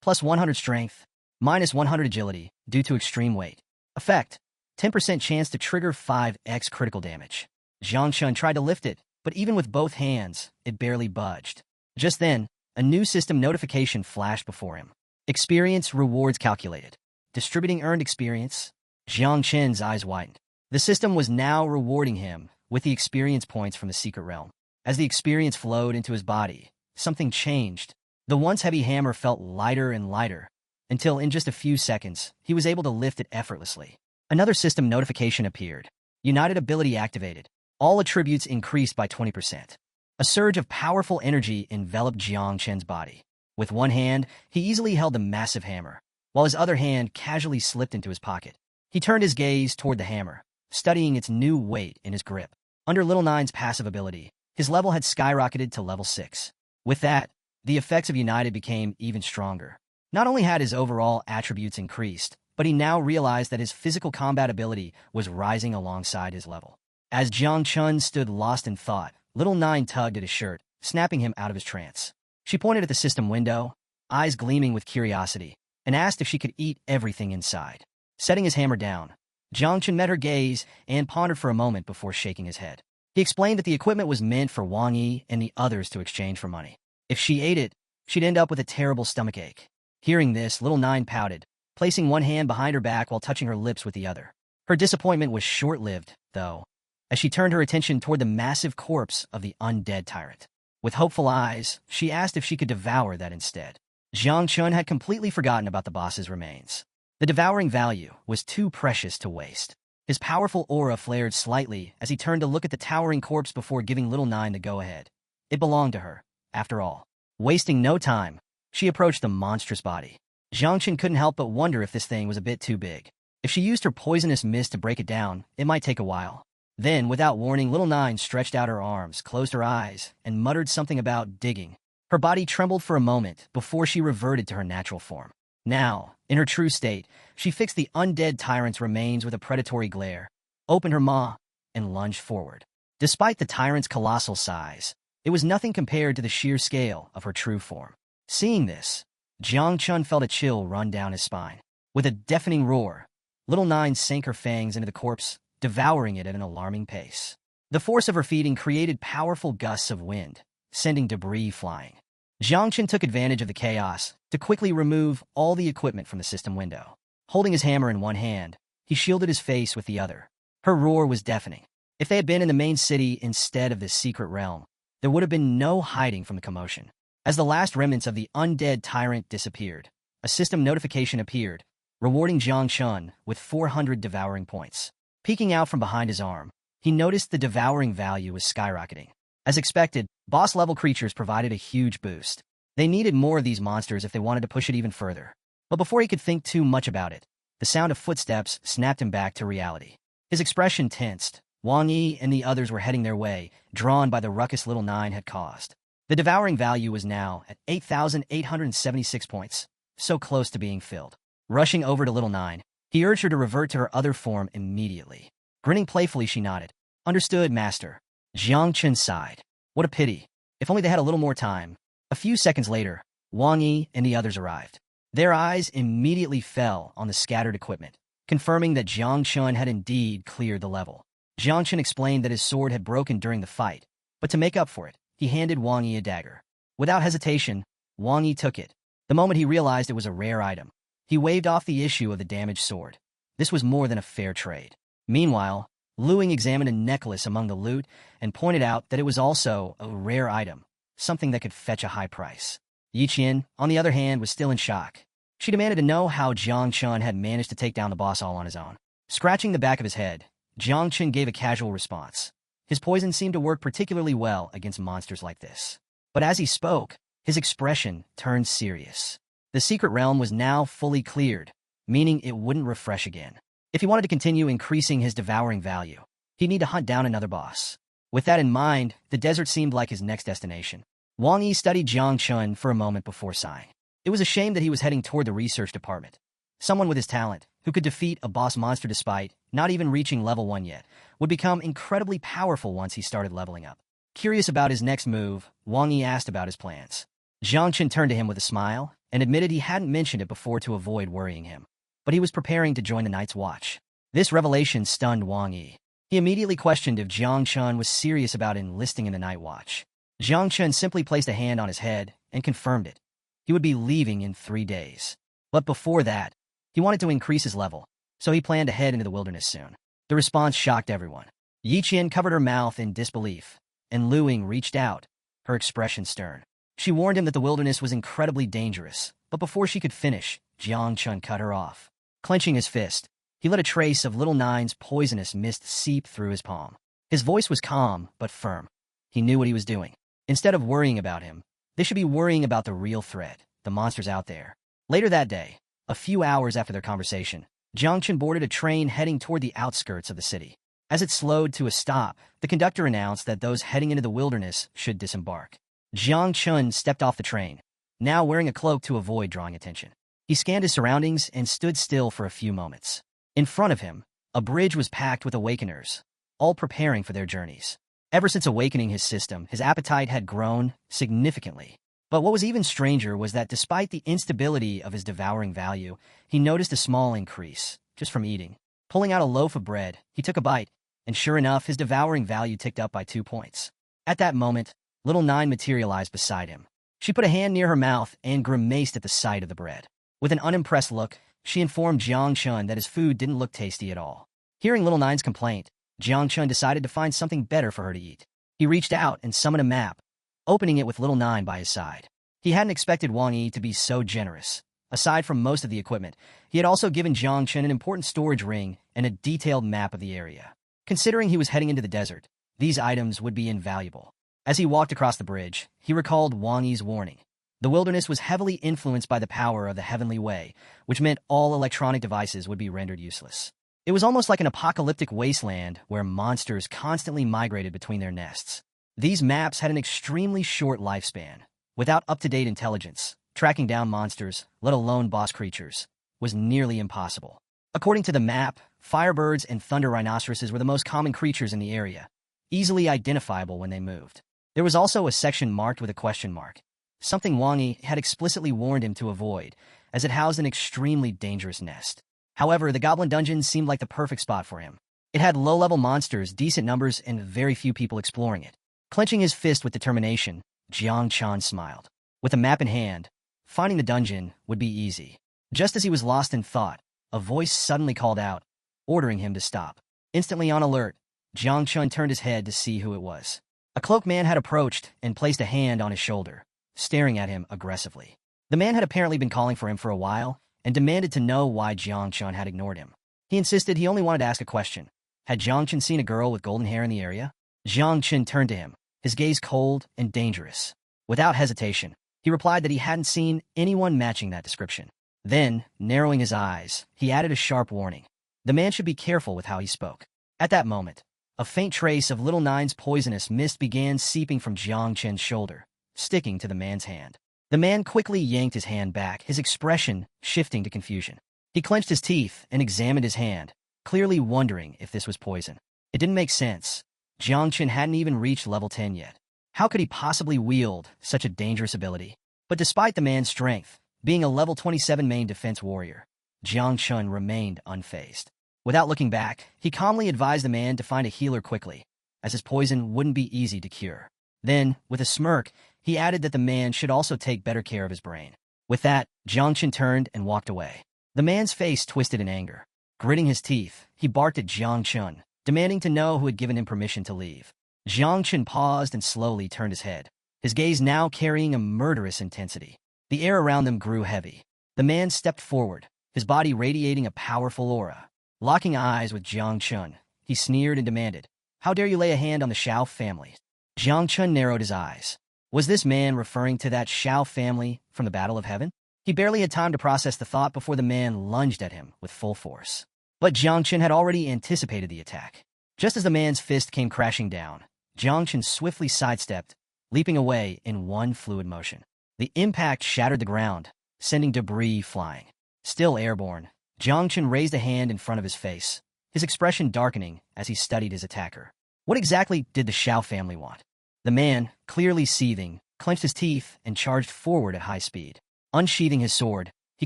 Plus 100 strength, minus 100 agility, due to extreme weight. Effect, 10% chance to trigger 5x critical damage. Jiangchun tried to lift it, but even with both hands, it barely budged. Just then, a new system notification flashed before him. Experience rewards calculated. Distributing earned experience. Jiangchun's eyes widened. The system was now rewarding him with the experience points from the secret realm. As the experience flowed into his body, something changed. The once heavy hammer felt lighter and lighter, until in just a few seconds, he was able to lift it effortlessly. Another system notification appeared. United ability activated. All attributes increased by 20%. A surge of powerful energy enveloped Jiangchun's body. With one hand, he easily held the massive hammer, while his other hand casually slipped into his pocket. He turned his gaze toward the hammer, studying its new weight in his grip. Under Little Nine's passive ability, his level had skyrocketed to level 6. With that, the effects of United became even stronger. Not only had his overall attributes increased, but he now realized that his physical combat ability was rising alongside his level. As Jiangchun stood lost in thought, Little Nine tugged at his shirt, snapping him out of his trance. She pointed at the system window, eyes gleaming with curiosity, and asked if she could eat everything inside. Setting his hammer down, Jiangchun met her gaze and pondered for a moment before shaking his head. He explained that the equipment was meant for Wang Yi and the others to exchange for money. If she ate it, she'd end up with a terrible stomachache. Hearing this, Little Nine pouted, placing one hand behind her back while touching her lips with the other. Her disappointment was short-lived, though, as she turned her attention toward the massive corpse of the undead tyrant. With hopeful eyes, she asked if she could devour that instead. Jiangchun had completely forgotten about the boss's remains. The devouring value was too precious to waste. His powerful aura flared slightly as he turned to look at the towering corpse before giving Little Nine the go-ahead. It belonged to her, after all. Wasting no time, she approached the monstrous body. Jiangchun couldn't help but wonder if this thing was a bit too big. If she used her poisonous mist to break it down, it might take a while. Then, without warning, Little Nine stretched out her arms, closed her eyes, and muttered something about digging. Her body trembled for a moment before she reverted to her natural form. Now, in her true state, she fixed the undead tyrant's remains with a predatory glare, opened her maw, and lunged forward. Despite the tyrant's colossal size, it was nothing compared to the sheer scale of her true form. Seeing this, Jiangchun felt a chill run down his spine. With a deafening roar, Little Nine sank her fangs into the corpse, devouring it at an alarming pace. The force of her feeding created powerful gusts of wind, sending debris flying. Jiangchun took advantage of the chaos to quickly remove all the equipment from the system window. Holding his hammer in one hand, he shielded his face with the other. Her roar was deafening. If they had been in the main city instead of this secret realm, there would have been no hiding from the commotion. As the last remnants of the undead tyrant disappeared, a system notification appeared, rewarding Jiangchun with 400 devouring points. Peeking out from behind his arm, he noticed the devouring value was skyrocketing. As expected, boss-level creatures provided a huge boost. They needed more of these monsters if they wanted to push it even further. But before he could think too much about it, the sound of footsteps snapped him back to reality. His expression tensed. Wang Yi and the others were heading their way, drawn by the ruckus Little Nine had caused. The devouring value was now at 8,876 points, so close to being filled. Rushing over to Little Nine, he urged her to revert to her other form immediately. Grinning playfully, she nodded. Understood, master. Jiang Chen sighed. What a pity. If only they had a little more time. A few seconds later, Wang Yi and the others arrived. Their eyes immediately fell on the scattered equipment, confirming that Jiang Chen had indeed cleared the level. Jiang Chen explained that his sword had broken during the fight, but to make up for it, he handed Wang Yi a dagger. Without hesitation, Wang Yi took it. The moment he realized it was a rare item, he waved off the issue of the damaged sword. This was more than a fair trade. Meanwhile, Luing examined a necklace among the loot and pointed out that it was also a rare item, something that could fetch a high price. Yi Qian, on the other hand, was still in shock. She demanded to know how Jiang Chen had managed to take down the boss all on his own. Scratching the back of his head, Jiang Chen gave a casual response. His poison seemed to work particularly well against monsters like this. But as he spoke, his expression turned serious. The secret realm was now fully cleared, meaning it wouldn't refresh again. If he wanted to continue increasing his devouring value, he'd need to hunt down another boss. With that in mind, the desert seemed like his next destination. Wang Yi studied Jiang Chen for a moment before sighing. It was a shame that he was heading toward the research department. Someone with his talent, who could defeat a boss monster despite not even reaching level 1 yet, would become incredibly powerful once he started leveling up. Curious about his next move, Wang Yi asked about his plans. Jiang Chen turned to him with a smile and admitted he hadn't mentioned it before to avoid worrying him. But he was preparing to join the Night's Watch. This revelation stunned Wang Yi. He immediately questioned if Jiang Chen was serious about enlisting in the Night Watch. Jiang Chen simply placed a hand on his head and confirmed it. He would be leaving in 3 days. But before that, he wanted to increase his level, so he planned to head into the wilderness soon. The response shocked everyone. Yi Qian covered her mouth in disbelief, and Luing reached out, her expression stern. She warned him that the wilderness was incredibly dangerous, but before she could finish, Jiang Chen cut her off. Clenching his fist, he let a trace of Little Nine's poisonous mist seep through his palm. His voice was calm, but firm. He knew what he was doing. Instead of worrying about him, they should be worrying about the real threat, the monsters out there. Later that day, a few hours after their conversation, Jiang Chen boarded a train heading toward the outskirts of the city. As it slowed to a stop, the conductor announced that those heading into the wilderness should disembark. Jiang Chen stepped off the train, now wearing a cloak to avoid drawing attention. He scanned his surroundings and stood still for a few moments. In front of him, a bridge was packed with awakeners, all preparing for their journeys. Ever since awakening his system, his appetite had grown significantly. But what was even stranger was that despite the instability of his devouring value, he noticed a small increase, just from eating. Pulling out a loaf of bread, he took a bite, and sure enough, his devouring value ticked up by 2 points. At that moment, Little Nine materialized beside him. She put a hand near her mouth and grimaced at the sight of the bread. With an unimpressed look, she informed Jiang Chen that his food didn't look tasty at all. Hearing Little Nine's complaint, Jiang Chen decided to find something better for her to eat. He reached out and summoned a map, opening it with Little Nine by his side. He hadn't expected Wang Yi to be so generous. Aside from most of the equipment, he had also given Jiang Chen an important storage ring and a detailed map of the area. Considering he was heading into the desert, these items would be invaluable. As he walked across the bridge, he recalled Wang Yi's warning. The wilderness was heavily influenced by the power of the Heavenly Way, which meant all electronic devices would be rendered useless. It was almost like an apocalyptic wasteland where monsters constantly migrated between their nests. These maps had an extremely short lifespan. Without up-to-date intelligence, tracking down monsters, let alone boss creatures, was nearly impossible. According to the map, firebirds and thunder rhinoceroses were the most common creatures in the area, easily identifiable when they moved. There was also a section marked with a question mark, something Wang Yi had explicitly warned him to avoid, as it housed an extremely dangerous nest. However, the Goblin Dungeon seemed like the perfect spot for him. It had low-level monsters, decent numbers, and very few people exploring it. Clenching his fist with determination, Jiang Chen smiled. With a map in hand, finding the dungeon would be easy. Just as he was lost in thought, a voice suddenly called out, ordering him to stop. Instantly on alert, Jiang Chen turned his head to see who it was. A cloaked man had approached and placed a hand on his shoulder, staring at him aggressively. The man had apparently been calling for him for a while and demanded to know why Jiang Chen had ignored him. He insisted he only wanted to ask a question. Had Jiang Chen seen a girl with golden hair in the area? Jiang Chen turned to him, his gaze cold and dangerous. Without hesitation, he replied that he hadn't seen anyone matching that description. Then, narrowing his eyes, he added a sharp warning. The man should be careful with how he spoke. At that moment, a faint trace of Little Nine's poisonous mist began seeping from Jiang Chen's shoulder, sticking to the man's hand. The man quickly yanked his hand back, his expression shifting to confusion. He clenched his teeth and examined his hand, clearly wondering if this was poison. It didn't make sense. Jiang Chen hadn't even reached level 10 yet. How could he possibly wield such a dangerous ability? But despite the man's strength, being a level 27 main defense warrior, Jiang Chen remained unfazed. Without looking back, he calmly advised the man to find a healer quickly, as his poison wouldn't be easy to cure. Then, with a smirk, he added that the man should also take better care of his brain. With that, Jiang Chen turned and walked away. The man's face twisted in anger. Gritting his teeth, he barked at Jiang Chen, demanding to know who had given him permission to leave. Jiang Chen paused and slowly turned his head, his gaze now carrying a murderous intensity. The air around them grew heavy. The man stepped forward, his body radiating a powerful aura. Locking eyes with Jiang Chen, he sneered and demanded, "How dare you lay a hand on the Xiao family?" Jiang Chen narrowed his eyes. Was this man referring to that Xiao family from the Battle of Heaven? He barely had time to process the thought before the man lunged at him with full force. But Jiang Chen had already anticipated the attack. Just as the man's fist came crashing down, Jiang Chen swiftly sidestepped, leaping away in one fluid motion. The impact shattered the ground, sending debris flying. Still airborne, Jiang Chen raised a hand in front of his face, his expression darkening as he studied his attacker. What exactly did the Xiao family want? The man, clearly seething, clenched his teeth and charged forward at high speed. Unsheathing his sword, he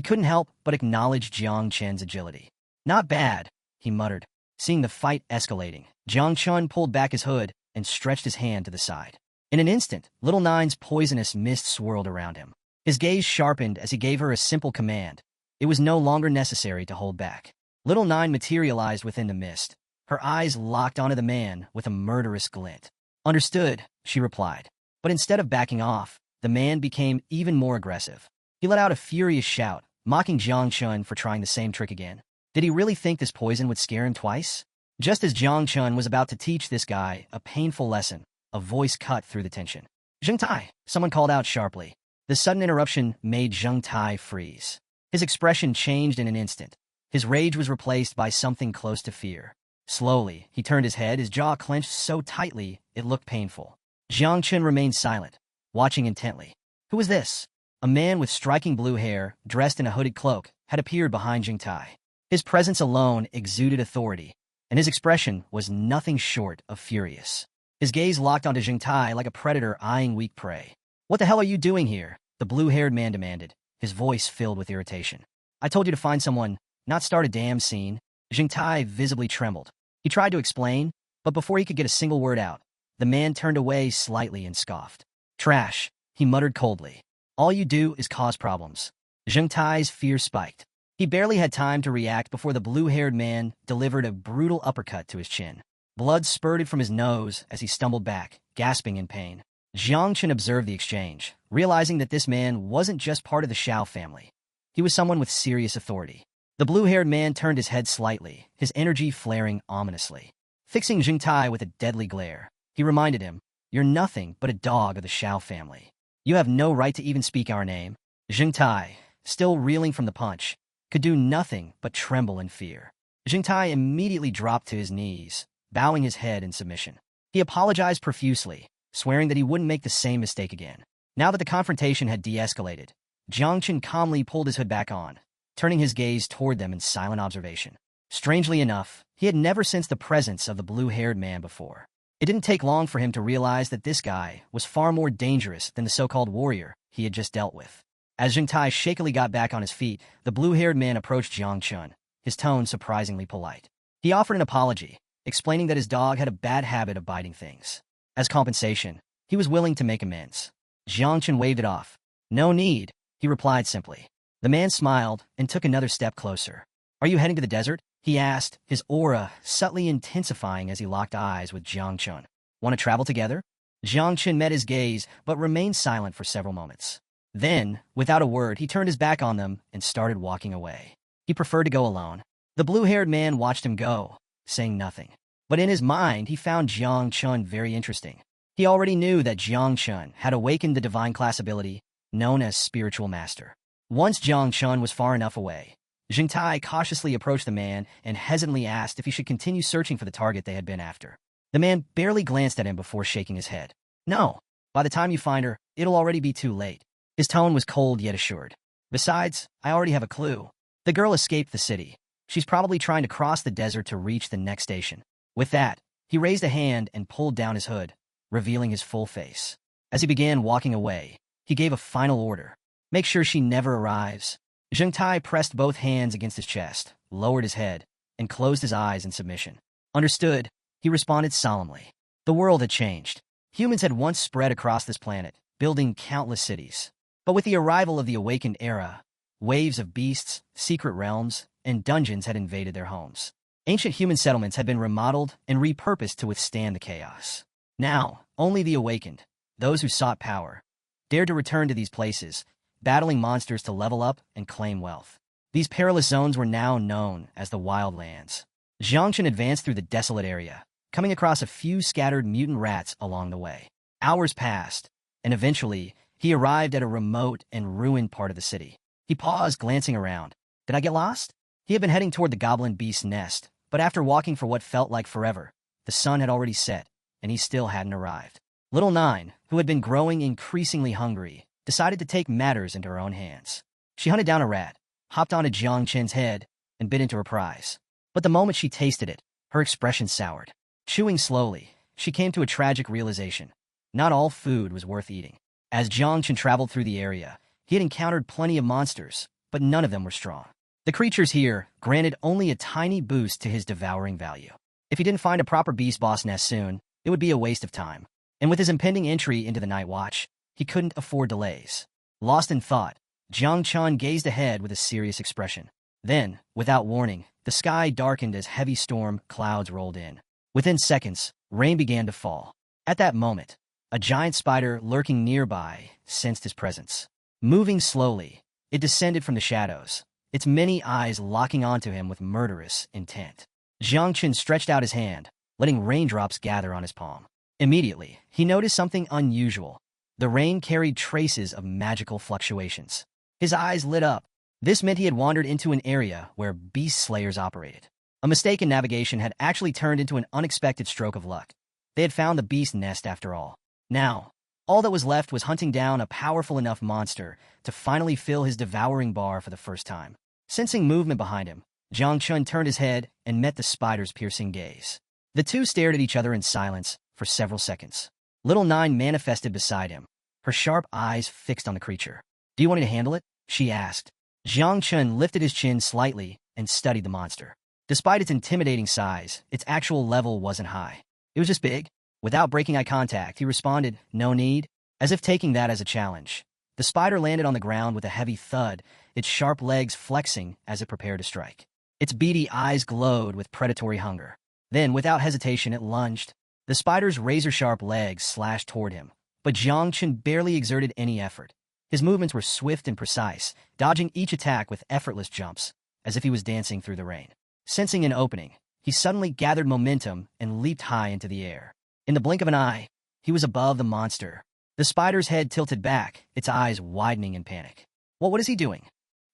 couldn't help but acknowledge Jiang Chen's agility. "Not bad," he muttered. Seeing the fight escalating, Jiang Chen pulled back his hood and stretched his hand to the side. In an instant, Little Nine's poisonous mist swirled around him. His gaze sharpened as he gave her a simple command. It was no longer necessary to hold back. Little Nine materialized within the mist, her eyes locked onto the man with a murderous glint. "Understood," she replied. But instead of backing off, the man became even more aggressive. He let out a furious shout, mocking Jiang Chen for trying the same trick again. Did he really think this poison would scare him twice? Just as Jiang Chen was about to teach this guy a painful lesson, a voice cut through the tension. "Zheng Tai," someone called out sharply. The sudden interruption made Zheng Tai freeze. His expression changed in an instant. His rage was replaced by something close to fear. Slowly, he turned his head, his jaw clenched so tightly it looked painful. Jiang Chen remained silent, watching intently. Who was this? A man with striking blue hair, dressed in a hooded cloak, had appeared behind Zheng Tai. His presence alone exuded authority, and his expression was nothing short of furious. His gaze locked onto Zheng Tai like a predator eyeing weak prey. "What the hell are you doing here?" the blue-haired man demanded, his voice filled with irritation. "I told you to find someone, not start a damn scene." Zheng Tai visibly trembled. He tried to explain, but before he could get a single word out, the man turned away slightly and scoffed. "Trash," he muttered coldly. "All you do is cause problems." Zheng Tai's fear spiked. He barely had time to react before the blue-haired man delivered a brutal uppercut to his chin. Blood spurted from his nose as he stumbled back, gasping in pain. Jiang Chen observed the exchange, realizing that this man wasn't just part of the Xiao family. He was someone with serious authority. The blue-haired man turned his head slightly, his energy flaring ominously. Fixing Zheng Tai with a deadly glare, he reminded him, "You're nothing but a dog of the Xiao family. You have no right to even speak our name." Zheng Tai, still reeling from the punch, could do nothing but tremble in fear. Zheng Tai immediately dropped to his knees, bowing his head in submission. He apologized profusely, swearing that he wouldn't make the same mistake again. Now that the confrontation had de-escalated, Jiang Chen calmly pulled his hood back on, turning his gaze toward them in silent observation. Strangely enough, he had never sensed the presence of the blue-haired man before. It didn't take long for him to realize that this guy was far more dangerous than the so-called warrior he had just dealt with. As Zheng Tai shakily got back on his feet, the blue-haired man approached Jiang Chen, his tone surprisingly polite. He offered an apology, explaining that his dog had a bad habit of biting things. As compensation, he was willing to make amends. Jiang Chen waved it off. "No need," he replied simply. The man smiled and took another step closer. "Are you heading to the desert?" he asked, his aura subtly intensifying as he locked eyes with Jiang Chen. "Want to travel together?" Jiang Chen met his gaze but remained silent for several moments. Then, without a word, he turned his back on them and started walking away. He preferred to go alone. The blue-haired man watched him go, saying nothing. But in his mind, he found Jiang Chen very interesting. He already knew that Jiang Chen had awakened the divine class ability, known as Spiritual Master. Once Jiang Chen was far enough away, Zheng Tai cautiously approached the man and hesitantly asked if he should continue searching for the target they had been after. The man barely glanced at him before shaking his head. "No, By the time you find her, it'll already be too late. His tone was cold yet assured. Besides, I already have a clue. The girl escaped the city. She's probably trying to cross the desert to reach the next station. With that, he raised a hand and pulled down his hood, revealing his full face. As he began walking away, he gave a final order. Make sure she never arrives. Zheng Tai pressed both hands against his chest, lowered his head, and closed his eyes in submission. Understood, he responded solemnly. The world had changed. Humans had once spread across this planet, building countless cities. But with the arrival of the awakened era, waves of beasts, secret realms, and dungeons had invaded their homes. Ancient human settlements had been remodeled and repurposed to withstand the chaos. Now, only the awakened, those who sought power, dared to return to these places, battling monsters to level up and claim wealth. These perilous zones were now known as the Wildlands. Jiangchen advanced through the desolate area, coming across a few scattered mutant rats along the way. Hours passed, and eventually, he arrived at a remote and ruined part of the city. He paused, glancing around. Did I get lost? He had been heading toward the goblin beast's nest, but after walking for what felt like forever, the sun had already set, and he still hadn't arrived. Little Nine, who had been growing increasingly hungry, decided to take matters into her own hands. She hunted down a rat, hopped onto Jiang Chen's head, and bit into her prize. But the moment she tasted it, her expression soured. Chewing slowly, she came to a tragic realization. Not all food was worth eating. As Jiang Chen traveled through the area, he had encountered plenty of monsters, but none of them were strong. The creatures here granted only a tiny boost to his devouring value. If he didn't find a proper beast boss nest soon, it would be a waste of time. And with his impending entry into the Night Watch, he couldn't afford delays. Lost in thought, Jiang Chen gazed ahead with a serious expression. Then, without warning, the sky darkened as heavy storm clouds rolled in. Within seconds, rain began to fall. At that moment, a giant spider lurking nearby sensed his presence. Moving slowly, it descended from the shadows, its many eyes locking onto him with murderous intent. Jiang Chen stretched out his hand, letting raindrops gather on his palm. Immediately, he noticed something unusual. The rain carried traces of magical fluctuations. His eyes lit up. This meant he had wandered into an area where beast slayers operated. A mistake in navigation had actually turned into an unexpected stroke of luck. They had found the beast nest after all. Now, all that was left was hunting down a powerful enough monster to finally fill his devouring bar for the first time. Sensing movement behind him, Jiang Chen turned his head and met the spider's piercing gaze. The two stared at each other in silence for several seconds. Little Nine manifested beside him, her sharp eyes fixed on the creature. Do you want me to handle it? She asked. Jiang Chen lifted his chin slightly and studied the monster. Despite its intimidating size, its actual level wasn't high. It was just big. Without breaking eye contact, he responded, no need, as if taking that as a challenge. The spider landed on the ground with a heavy thud, its sharp legs flexing as it prepared to strike. Its beady eyes glowed with predatory hunger. Then, without hesitation, it lunged. The spider's razor-sharp legs slashed toward him, but Jiang Chen barely exerted any effort. His movements were swift and precise, dodging each attack with effortless jumps, as if he was dancing through the rain. Sensing an opening, he suddenly gathered momentum and leaped high into the air. In the blink of an eye, he was above the monster. The spider's head tilted back, its eyes widening in panic. What is he doing?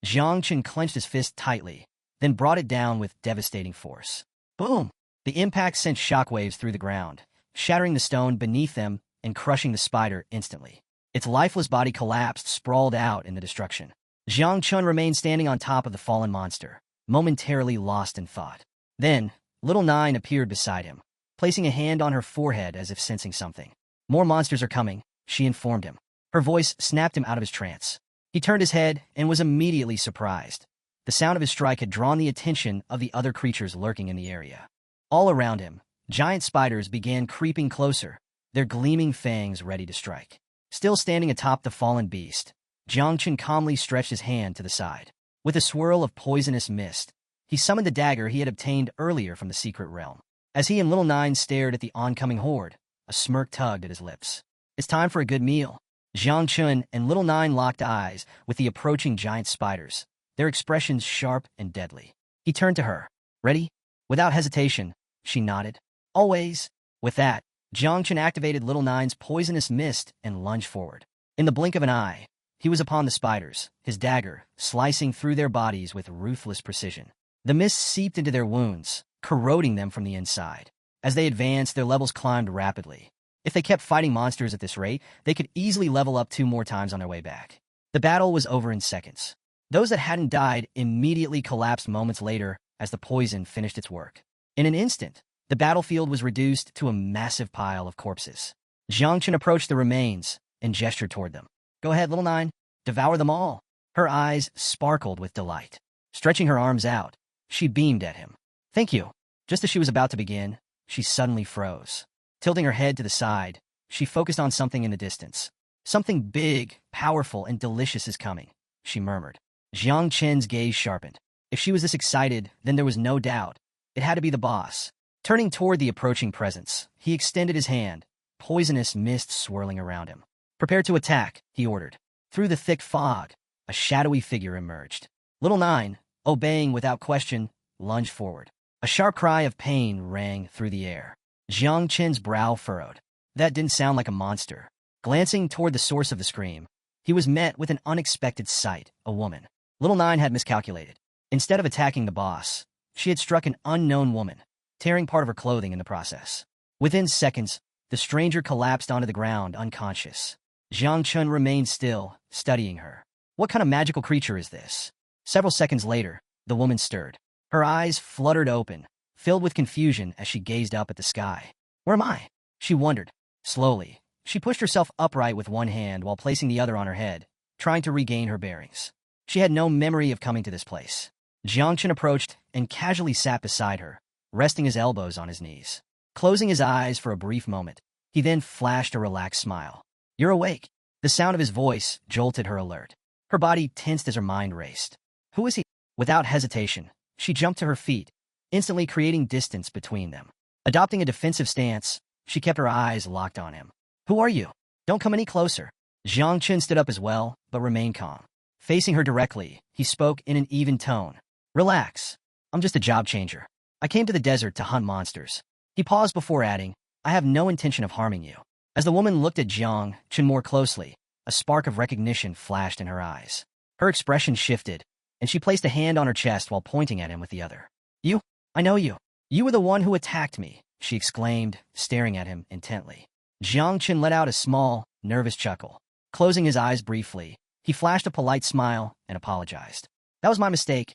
Jiang Chen clenched his fist tightly, then brought it down with devastating force. Boom! The impact sent shockwaves through the ground, shattering the stone beneath them and crushing the spider instantly. Its lifeless body collapsed, sprawled out in the destruction. Jiang Chen remained standing on top of the fallen monster, momentarily lost in thought. Then, Little Nine appeared beside him, placing a hand on her forehead as if sensing something. More monsters are coming, she informed him. Her voice snapped him out of his trance. He turned his head and was immediately surprised. The sound of his strike had drawn the attention of the other creatures lurking in the area. All around him, giant spiders began creeping closer, their gleaming fangs ready to strike. Still standing atop the fallen beast, Jiang Chen calmly stretched his hand to the side. With a swirl of poisonous mist, he summoned the dagger he had obtained earlier from the secret realm. As he and Little Nine stared at the oncoming horde, a smirk tugged at his lips. It's time for a good meal. Jiang Chen and Little Nine locked eyes with the approaching giant spiders, their expressions sharp and deadly. He turned to her. Ready? Without hesitation, she nodded. Always. With that, Jiang Chen activated Little Nine's poisonous mist and lunged forward. In the blink of an eye, he was upon the spiders, his dagger slicing through their bodies with ruthless precision. The mist seeped into their wounds, corroding them from the inside. As they advanced, their levels climbed rapidly. If they kept fighting monsters at this rate, they could easily level up 2 more times on their way back. The battle was over in seconds. Those that hadn't died immediately collapsed moments later as the poison finished its work. In an instant, the battlefield was reduced to a massive pile of corpses. Jiangchen approached the remains and gestured toward them. "Go ahead, little nine. Devour them all." Her eyes sparkled with delight. Stretching her arms out, she beamed at him. "Thank you." Just as she was about to begin, she suddenly froze. Tilting her head to the side, she focused on something in the distance. "Something big, powerful, and delicious is coming," she murmured. Jiang Chen's gaze sharpened. If she was this excited, then there was no doubt. It had to be the boss. Turning toward the approaching presence, he extended his hand, poisonous mist swirling around him. "Prepare to attack," he ordered. Through the thick fog, a shadowy figure emerged. Little Nine, obeying without question, lunged forward. A sharp cry of pain rang through the air. Jiang Chen's brow furrowed. That didn't sound like a monster. Glancing toward the source of the scream, he was met with an unexpected sight, a woman. Little Nine had miscalculated. Instead of attacking the boss, she had struck an unknown woman, tearing part of her clothing in the process. Within seconds, the stranger collapsed onto the ground, unconscious. Jiang Chen remained still, studying her. What kind of magical creature is this? Several seconds later, the woman stirred. Her eyes fluttered open, filled with confusion as she gazed up at the sky. "Where am I?" she wondered. Slowly, she pushed herself upright with one hand while placing the other on her head, trying to regain her bearings. She had no memory of coming to this place. Jiang Chen approached and casually sat beside her, resting his elbows on his knees. Closing his eyes for a brief moment, he then flashed a relaxed smile. "You're awake." The sound of his voice jolted her alert. Her body tensed as her mind raced. Who is he? Without hesitation, she jumped to her feet, instantly creating distance between them. Adopting a defensive stance, she kept her eyes locked on him. "Who are you? Don't come any closer." Jiang Chen stood up as well, but remained calm. Facing her directly, he spoke in an even tone. "Relax. I'm just a job changer. I came to the desert to hunt monsters." He paused before adding, "I have no intention of harming you." As the woman looked at Jiang Chen more closely, a spark of recognition flashed in her eyes. Her expression shifted, and she placed a hand on her chest while pointing at him with the other. "You? I know you. You were the one who attacked me," she exclaimed, staring at him intently. Jiang Chen let out a small, nervous chuckle. Closing his eyes briefly, he flashed a polite smile and apologized. "That was my mistake.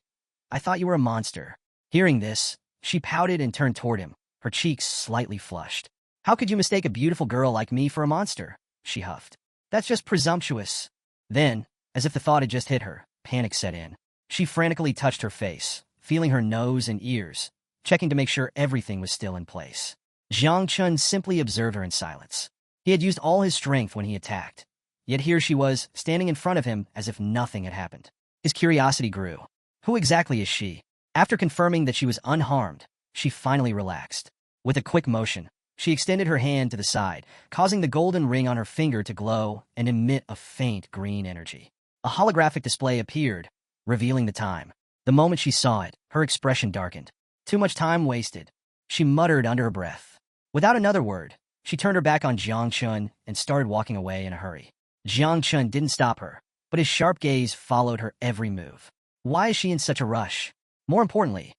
I thought you were a monster." Hearing this, she pouted and turned toward him, her cheeks slightly flushed. "How could you mistake a beautiful girl like me for a monster?" she huffed. "That's just presumptuous." Then, as if the thought had just hit her, panic set in. She frantically touched her face, feeling her nose and ears, checking to make sure everything was still in place. Jiang Chen simply observed her in silence. He had used all his strength when he attacked, yet here she was, standing in front of him as if nothing had happened. His curiosity grew. Who exactly is she? After confirming that she was unharmed, she finally relaxed. With a quick motion, she extended her hand to the side, causing the golden ring on her finger to glow and emit a faint green energy. A holographic display appeared, revealing the time. The moment she saw it, her expression darkened. Too much time wasted, she muttered under her breath. Without another word, she turned her back on Jiang Chen and started walking away in a hurry. Jiang Chen didn't stop her, but his sharp gaze followed her every move. Why is she in such a rush? More importantly,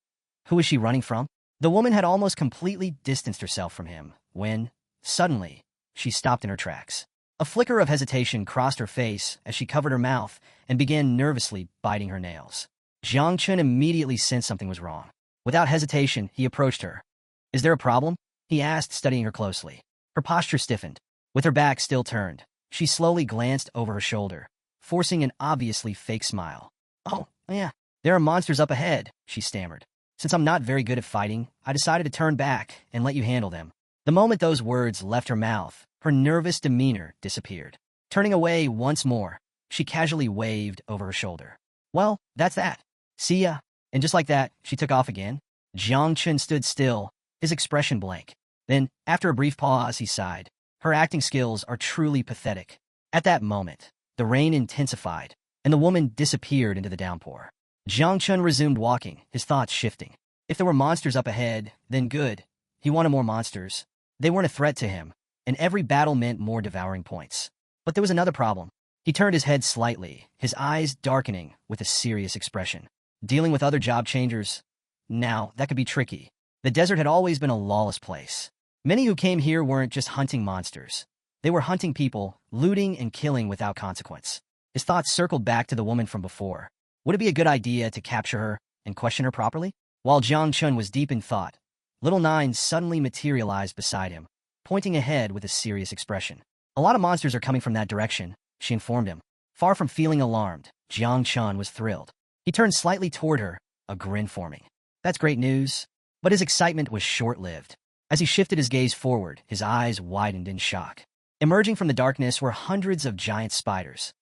who is she running from? The woman had almost completely distanced herself from him when, suddenly, she stopped in her tracks. A flicker of hesitation crossed her face as she covered her mouth and began nervously biting her nails. Jiang Chen immediately sensed something was wrong. Without hesitation, he approached her. "Is there a problem?" he asked, studying her closely. Her posture stiffened. With her back still turned, she slowly glanced over her shoulder, forcing an obviously fake smile. "Oh, yeah, there are monsters up ahead," she stammered. "Since I'm not very good at fighting, I decided to turn back and let you handle them." The moment those words left her mouth, her nervous demeanor disappeared. Turning away once more, she casually waved over her shoulder. "Well, that's that. See ya." And just like that, she took off again. Jiang Chen stood still, his expression blank. Then, after a brief pause, he sighed. Her acting skills are truly pathetic. At that moment, the rain intensified, and the woman disappeared into the downpour. Jiang Chen resumed walking, his thoughts shifting. If there were monsters up ahead, then good. He wanted more monsters. They weren't a threat to him, and every battle meant more devouring points. But there was another problem. He turned his head slightly, his eyes darkening with a serious expression. Dealing with other job changers? Now, that could be tricky. The desert had always been a lawless place. Many who came here weren't just hunting monsters. They were hunting people, looting and killing without consequence. His thoughts circled back to the woman from before. Would it be a good idea to capture her and question her properly? While Jiang Chun was deep in thought, Little Nine suddenly materialized beside him, pointing ahead with a serious expression. A lot of monsters are coming from that direction, she informed him. Far from feeling alarmed, Jiang Chun was thrilled. He turned slightly toward her, a grin forming. That's great news. But his excitement was short-lived. As he shifted his gaze forward, his eyes widened in shock. Emerging from the darkness were hundreds of giant spiders,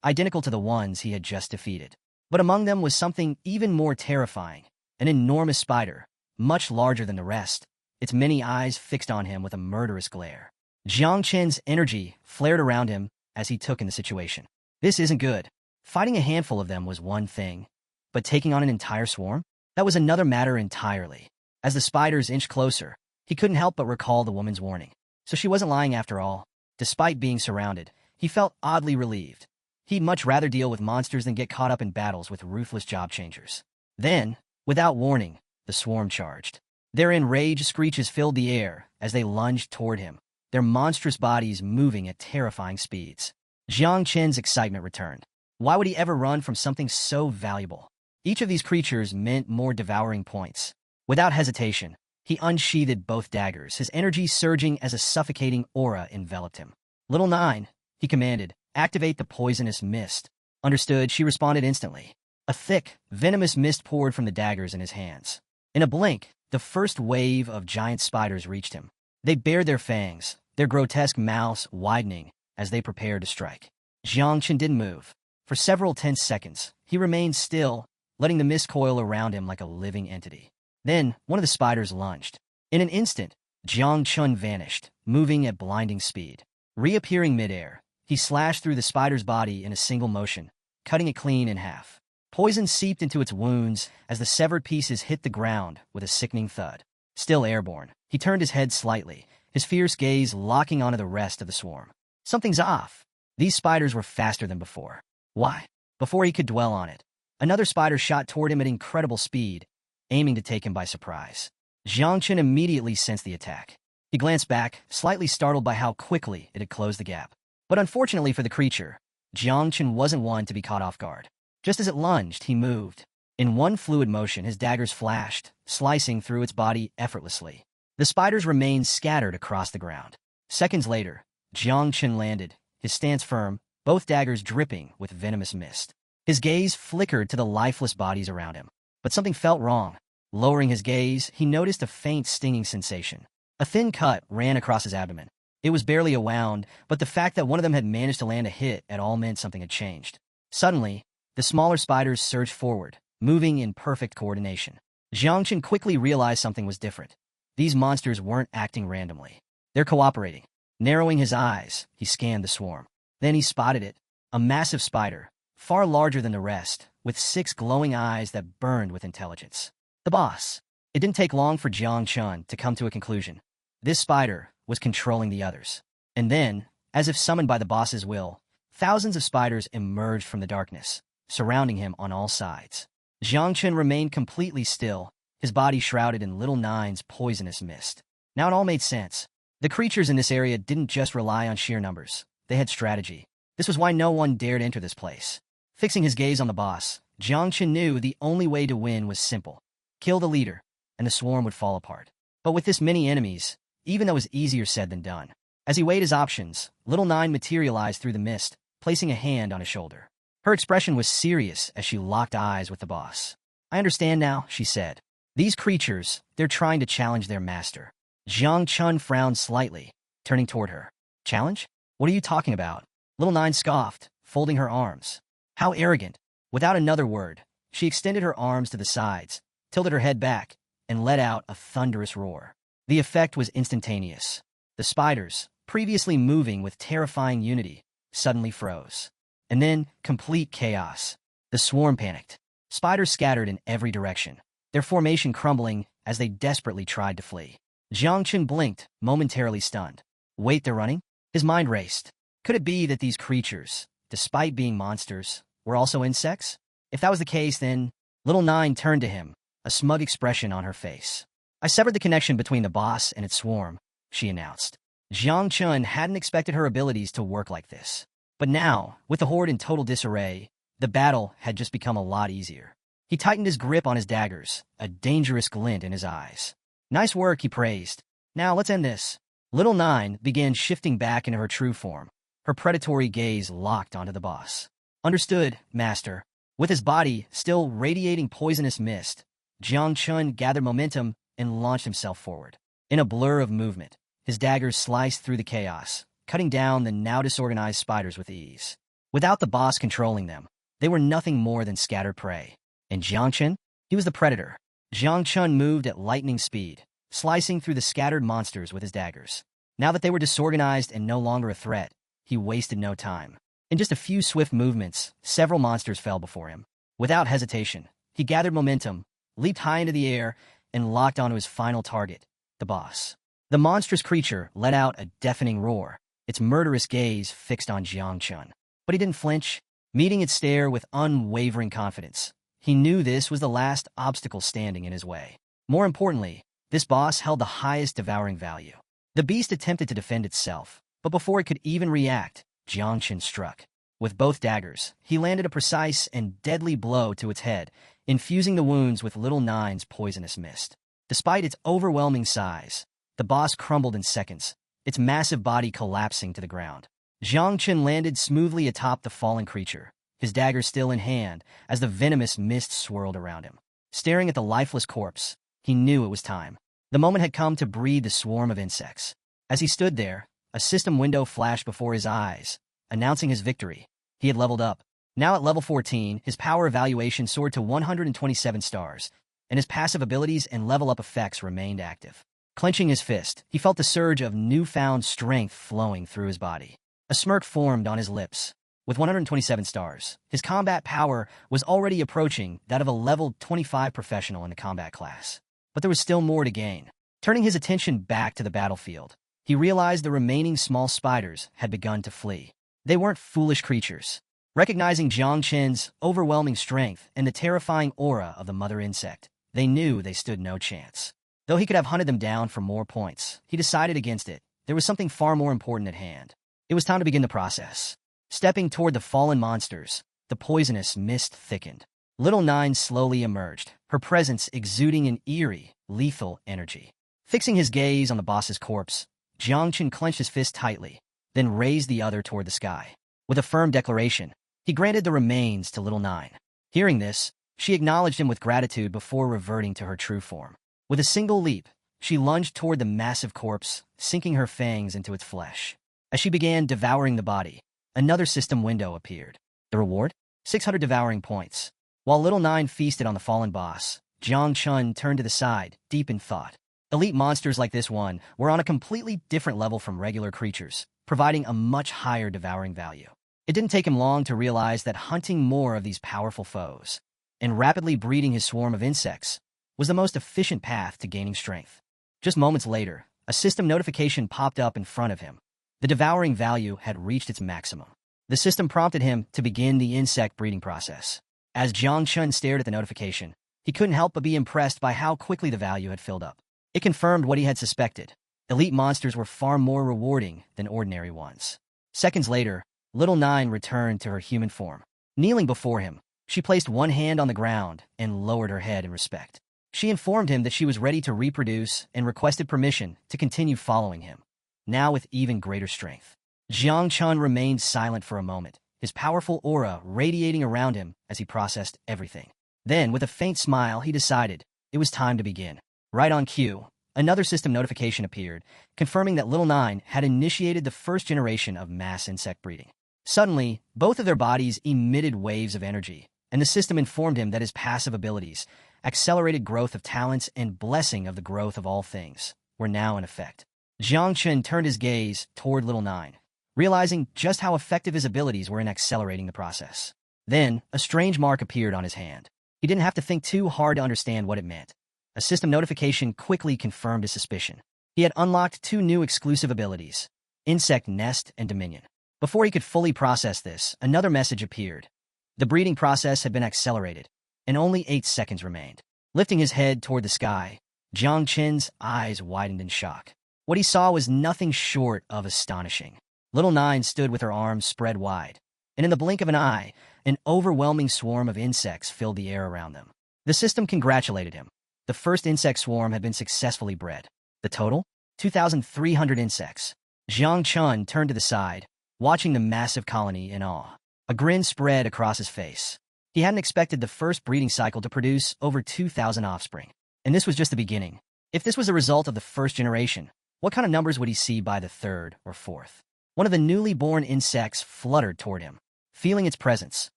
identical to the ones he had just defeated. But among them was something even more terrifying, an enormous spider, much larger than the rest, its many eyes fixed on him with a murderous glare. Jiang Chen's energy flared around him as he took in the situation. This isn't good. Fighting a handful of them was one thing, but taking on an entire swarm? That was another matter entirely. As the spiders inched closer, he couldn't help but recall the woman's warning. So she wasn't lying after all. Despite being surrounded, he felt oddly relieved. He'd much rather deal with monsters than get caught up in battles with ruthless job changers. Then, without warning, the swarm charged. Their enraged screeches filled the air as they lunged toward him, their monstrous bodies moving at terrifying speeds. Jiang Chen's excitement returned. Why would he ever run from something so valuable? Each of these creatures meant more devouring points. Without hesitation, he unsheathed both daggers, his energy surging as a suffocating aura enveloped him. Little Nine, he commanded, activate the poisonous mist. Understood, she responded instantly. A thick, venomous mist poured from the daggers in his hands. In a blink, the first wave of giant spiders reached him. They bared their fangs, their grotesque mouths widening as they prepared to strike. Jiang Chen didn't move. For several tense seconds, he remained still, letting the mist coil around him like a living entity. Then, one of the spiders lunged. In an instant, Jiang Chun vanished, moving at blinding speed. Reappearing midair, he slashed through the spider's body in a single motion, cutting it clean in half. Poison seeped into its wounds as the severed pieces hit the ground with a sickening thud. Still airborne, he turned his head slightly, his fierce gaze locking onto the rest of the swarm. Something's off. These spiders were faster than before. Why? Before he could dwell on it, another spider shot toward him at incredible speed, aiming to take him by surprise. Jiang Chen immediately sensed the attack. He glanced back, slightly startled by how quickly it had closed the gap. But unfortunately for the creature, Jiang Chen wasn't one to be caught off guard. Just as it lunged, he moved. In one fluid motion, his daggers flashed, slicing through its body effortlessly. The spiders remained scattered across the ground. Seconds later, Jiang Chen landed, his stance firm, both daggers dripping with venomous mist. His gaze flickered to the lifeless bodies around him. But something felt wrong. Lowering his gaze, he noticed a faint stinging sensation. A thin cut ran across his abdomen. It was barely a wound, but the fact that one of them had managed to land a hit at all meant something had changed. Suddenly, the smaller spiders surged forward, moving in perfect coordination. Jiang Chen quickly realized something was different. These monsters weren't acting randomly. They're cooperating. Narrowing his eyes, he scanned the swarm. Then he spotted it, a massive spider, far larger than the rest, with 6 glowing eyes that burned with intelligence. The boss. It didn't take long for Jiang Chun to come to a conclusion. This spider was controlling the others. And then, as if summoned by the boss's will, thousands of spiders emerged from the darkness, surrounding him on all sides. Jiang Chun remained completely still, his body shrouded in Little Nine's poisonous mist. Now it all made sense. The creatures in this area didn't just rely on sheer numbers. They had strategy. This was why no one dared enter this place. Fixing his gaze on the boss, Jiang Chen knew the only way to win was simple. Kill the leader, and the swarm would fall apart. But with this many enemies, even though it was easier said than done. As he weighed his options, Little Nine materialized through the mist, placing a hand on his shoulder. Her expression was serious as she locked eyes with the boss. I understand now, she said. These creatures, they're trying to challenge their master. Jiang Chun frowned slightly, turning toward her. Challenge? What are you talking about? Little Nine scoffed, folding her arms. How arrogant. Without another word, she extended her arms to the sides, tilted her head back, and let out a thunderous roar. The effect was instantaneous. The spiders, previously moving with terrifying unity, suddenly froze. And then, complete chaos. The swarm panicked. Spiders scattered in every direction, their formation crumbling as they desperately tried to flee. Jiang Chen blinked, momentarily stunned. Wait, they're running? His mind raced. Could it be that these creatures, despite being monsters, were also insects? If that was the case, then Little Nine turned to him, a smug expression on her face. I severed the connection between the boss and its swarm, she announced. Jiang Chun hadn't expected her abilities to work like this. But now, with the horde in total disarray, the battle had just become a lot easier. He tightened his grip on his daggers, a dangerous glint in his eyes. Nice work, he praised. Now let's end this. Little Nine began shifting back into her true form, her predatory gaze locked onto the boss. Understood, master. With his body still radiating poisonous mist, Jiang Chun gathered momentum and launched himself forward. In a blur of movement, his daggers sliced through the chaos, cutting down the now disorganized spiders with ease. Without the boss controlling them, they were nothing more than scattered prey. And Jiang Chun? He was the predator. Jiang Chun moved at lightning speed, slicing through the scattered monsters with his daggers. Now that they were disorganized and no longer a threat, he wasted no time. In just a few swift movements, several monsters fell before him. Without hesitation, he gathered momentum, leaped high into the air, and locked onto his final target, the boss. The monstrous creature let out a deafening roar, its murderous gaze fixed on Jiang Chun. But he didn't flinch, meeting its stare with unwavering confidence. He knew this was the last obstacle standing in his way. More importantly, this boss held the highest devouring value. The beast attempted to defend itself, but before it could even react, Jiang Chun struck. With both daggers, he landed a precise and deadly blow to its head, infusing the wounds with Little Nine's poisonous mist. Despite its overwhelming size, the boss crumbled in seconds, its massive body collapsing to the ground. Jiang Chun landed smoothly atop the fallen creature, his dagger still in hand as the venomous mist swirled around him. Staring at the lifeless corpse, he knew it was time. The moment had come to breed the swarm of insects. As he stood there, a system window flashed before his eyes, announcing his victory. He had leveled up. Now at level 14, his power evaluation soared to 127 stars, and his passive abilities and level-up effects remained active. Clenching his fist, he felt the surge of newfound strength flowing through his body. A smirk formed on his lips. With 127 stars, his combat power was already approaching that of a level 25 professional in the combat class. But there was still more to gain. Turning his attention back to the battlefield, he realized the remaining small spiders had begun to flee. They weren't foolish creatures. Recognizing Jiang Chun's overwhelming strength and the terrifying aura of the mother insect, they knew they stood no chance. Though he could have hunted them down for more points, he decided against it. There was something far more important at hand. It was time to begin the process. Stepping toward the fallen monsters, the poisonous mist thickened. Little Nine slowly emerged, her presence exuding an eerie, lethal energy. Fixing his gaze on the boss's corpse, Jiang Chun clenched his fist tightly, then raised the other toward the sky. With a firm declaration, he granted the remains to Little Nine. Hearing this, she acknowledged him with gratitude before reverting to her true form. With a single leap, she lunged toward the massive corpse, sinking her fangs into its flesh. As she began devouring the body, another system window appeared. The reward? 600 devouring points. While Little Nine feasted on the fallen boss, Jiang Chun turned to the side, deep in thought. Elite monsters like this one were on a completely different level from regular creatures, providing a much higher devouring value. It didn't take him long to realize that hunting more of these powerful foes and rapidly breeding his swarm of insects was the most efficient path to gaining strength. Just moments later, a system notification popped up in front of him. The devouring value had reached its maximum. The system prompted him to begin the insect breeding process. As Jiang Chun stared at the notification, he couldn't help but be impressed by how quickly the value had filled up. It confirmed what he had suspected. Elite monsters were far more rewarding than ordinary ones. Seconds later, Little Nine returned to her human form. Kneeling before him, she placed one hand on the ground and lowered her head in respect. She informed him that she was ready to reproduce and requested permission to continue following him, now with even greater strength. Jiang Chun remained silent for a moment, his powerful aura radiating around him as he processed everything. Then, with a faint smile, he decided it was time to begin. Right on cue, another system notification appeared, confirming that Little Nine had initiated the first generation of mass insect breeding. Suddenly, both of their bodies emitted waves of energy, and the system informed him that his passive abilities, accelerated growth of talents and blessing of the growth of all things, were now in effect. Jiang Chun turned his gaze toward Little Nine, realizing just how effective his abilities were in accelerating the process. Then, a strange mark appeared on his hand. He didn't have to think too hard to understand what it meant. A system notification quickly confirmed his suspicion. He had unlocked 2 new exclusive abilities, Insect Nest and Dominion. Before he could fully process this, another message appeared. The breeding process had been accelerated, and only 8 seconds remained. Lifting his head toward the sky, Jiang Chun's eyes widened in shock. What he saw was nothing short of astonishing. Little Nine stood with her arms spread wide, and in the blink of an eye, an overwhelming swarm of insects filled the air around them. The system congratulated him. The first insect swarm had been successfully bred. The total? 2,300 insects. Jiang Chun turned to the side, watching the massive colony in awe. A grin spread across his face. He hadn't expected the first breeding cycle to produce over 2,000 offspring. And this was just the beginning. If this was a result of the first generation, what kind of numbers would he see by the third or fourth? One of the newly born insects fluttered toward him. Feeling its presence,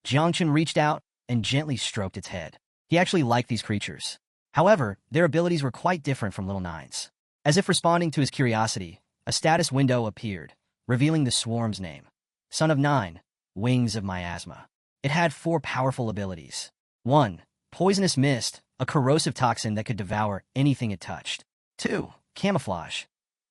Jiang Chun reached out and gently stroked its head. He actually liked these creatures. However, their abilities were quite different from Little Nine's. As if responding to his curiosity, a status window appeared, revealing the swarm's name. Son of Nine, Wings of Miasma. It had 4 powerful abilities. 1. Poisonous Mist, a corrosive toxin that could devour anything it touched. 2. Camouflage,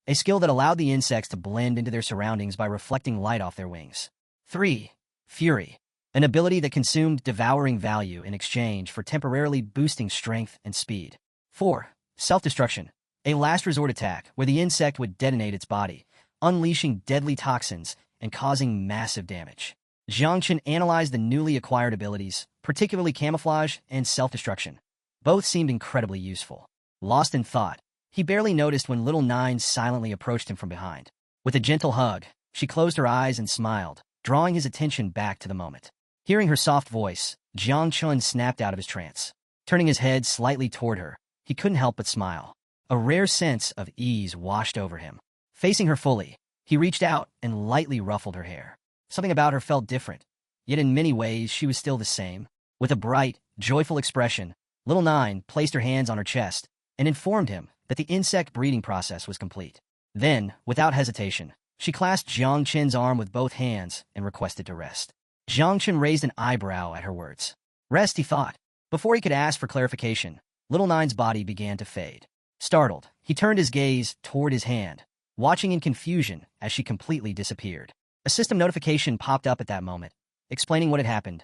a skill that allowed the insects to blend into their surroundings by reflecting light off their wings. 3. Fury, an ability that consumed devouring value in exchange for temporarily boosting strength and speed. 4. Self-destruction, a last resort attack where the insect would detonate its body, unleashing deadly toxins and causing massive damage. Jiang Chun analyzed the newly acquired abilities, particularly camouflage and self-destruction. Both seemed incredibly useful. Lost in thought, he barely noticed when Little Nine silently approached him from behind. With a gentle hug, she closed her eyes and smiled, drawing his attention back to the moment. Hearing her soft voice, Jiang Chun snapped out of his trance. Turning his head slightly toward her, he couldn't help but smile. A rare sense of ease washed over him. Facing her fully, he reached out and lightly ruffled her hair. Something about her felt different, yet in many ways she was still the same. With a bright, joyful expression, Little Nine placed her hands on her chest and informed him that the insect breeding process was complete. Then, without hesitation, she clasped Jiang Chun's arm with both hands and requested to rest. Jiang Chun raised an eyebrow at her words. Rest, he thought. Before he could ask for clarification, Little Nine's body began to fade. Startled, he turned his gaze toward his hand, watching in confusion as she completely disappeared. A system notification popped up at that moment, explaining what had happened.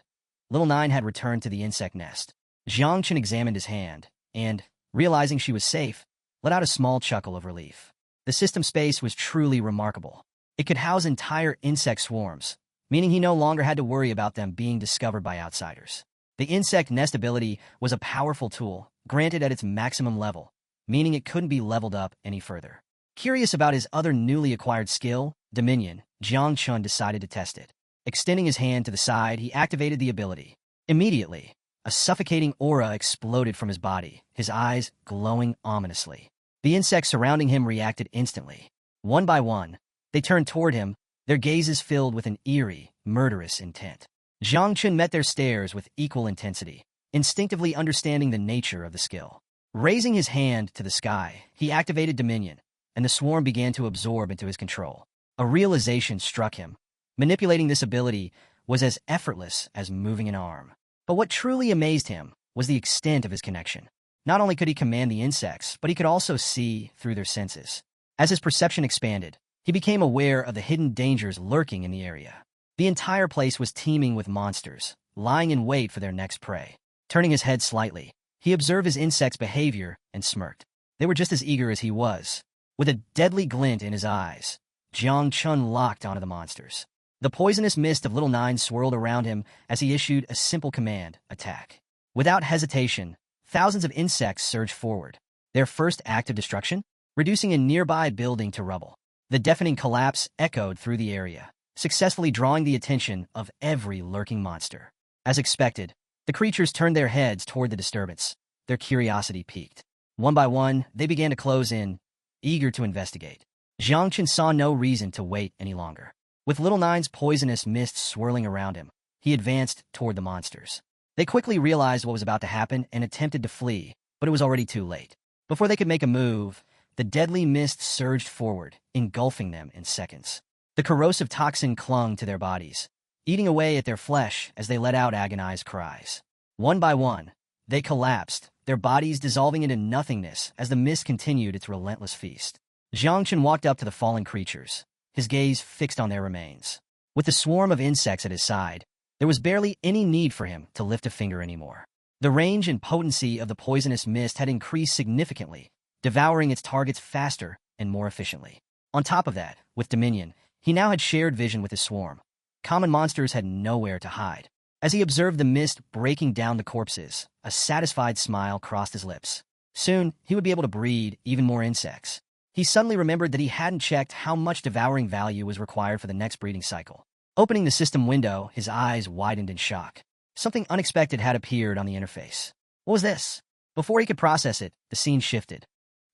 Little Nine had returned to the insect nest. Jiang Chun examined his hand, and, realizing she was safe, let out a small chuckle of relief. The system space was truly remarkable. It could house entire insect swarms, meaning he no longer had to worry about them being discovered by outsiders. The insect nest ability was a powerful tool, granted at its maximum level, meaning it couldn't be leveled up any further. Curious about his other newly acquired skill, Dominion, Jiang Chun decided to test it. Extending his hand to the side, he activated the ability. Immediately, a suffocating aura exploded from his body, his eyes glowing ominously. The insects surrounding him reacted instantly. One by one, they turned toward him, their gazes filled with an eerie, murderous intent. Jiang Chun met their stares with equal intensity, instinctively understanding the nature of the skill. Raising his hand to the sky, he activated Dominion, and the swarm began to absorb into his control. A realization struck him. Manipulating this ability was as effortless as moving an arm. But what truly amazed him was the extent of his connection. Not only could he command the insects, but he could also see through their senses. As his perception expanded, he became aware of the hidden dangers lurking in the area. The entire place was teeming with monsters, lying in wait for their next prey. Turning his head slightly, he observed his insects' behavior and smirked. They were just as eager as he was. With a deadly glint in his eyes, Jiang Chun locked onto the monsters. The poisonous mist of Little Nine swirled around him as he issued a simple command, attack. Without hesitation, thousands of insects surged forward, their first act of destruction, reducing a nearby building to rubble. The deafening collapse echoed through the area, successfully drawing the attention of every lurking monster. As expected, the creatures turned their heads toward the disturbance, their curiosity piqued. One by one, they began to close in, eager to investigate. Jiang Chun saw no reason to wait any longer. With Little Nine's poisonous mist swirling around him, he advanced toward the monsters. They quickly realized what was about to happen and attempted to flee, but it was already too late. Before they could make a move, the deadly mist surged forward, engulfing them in seconds. The corrosive toxin clung to their bodies, eating away at their flesh as they let out agonized cries. One by one, they collapsed, their bodies dissolving into nothingness as the mist continued its relentless feast. Jiang Chun walked up to the fallen creatures, his gaze fixed on their remains. With the swarm of insects at his side, there was barely any need for him to lift a finger anymore. The range and potency of the poisonous mist had increased significantly, devouring its targets faster and more efficiently. On top of that, with Dominion, he now had shared vision with his swarm. Common monsters had nowhere to hide. As he observed the mist breaking down the corpses, a satisfied smile crossed his lips. Soon, he would be able to breed even more insects. He suddenly remembered that he hadn't checked how much devouring value was required for the next breeding cycle. Opening the system window, his eyes widened in shock. Something unexpected had appeared on the interface. What was this? Before he could process it, the scene shifted.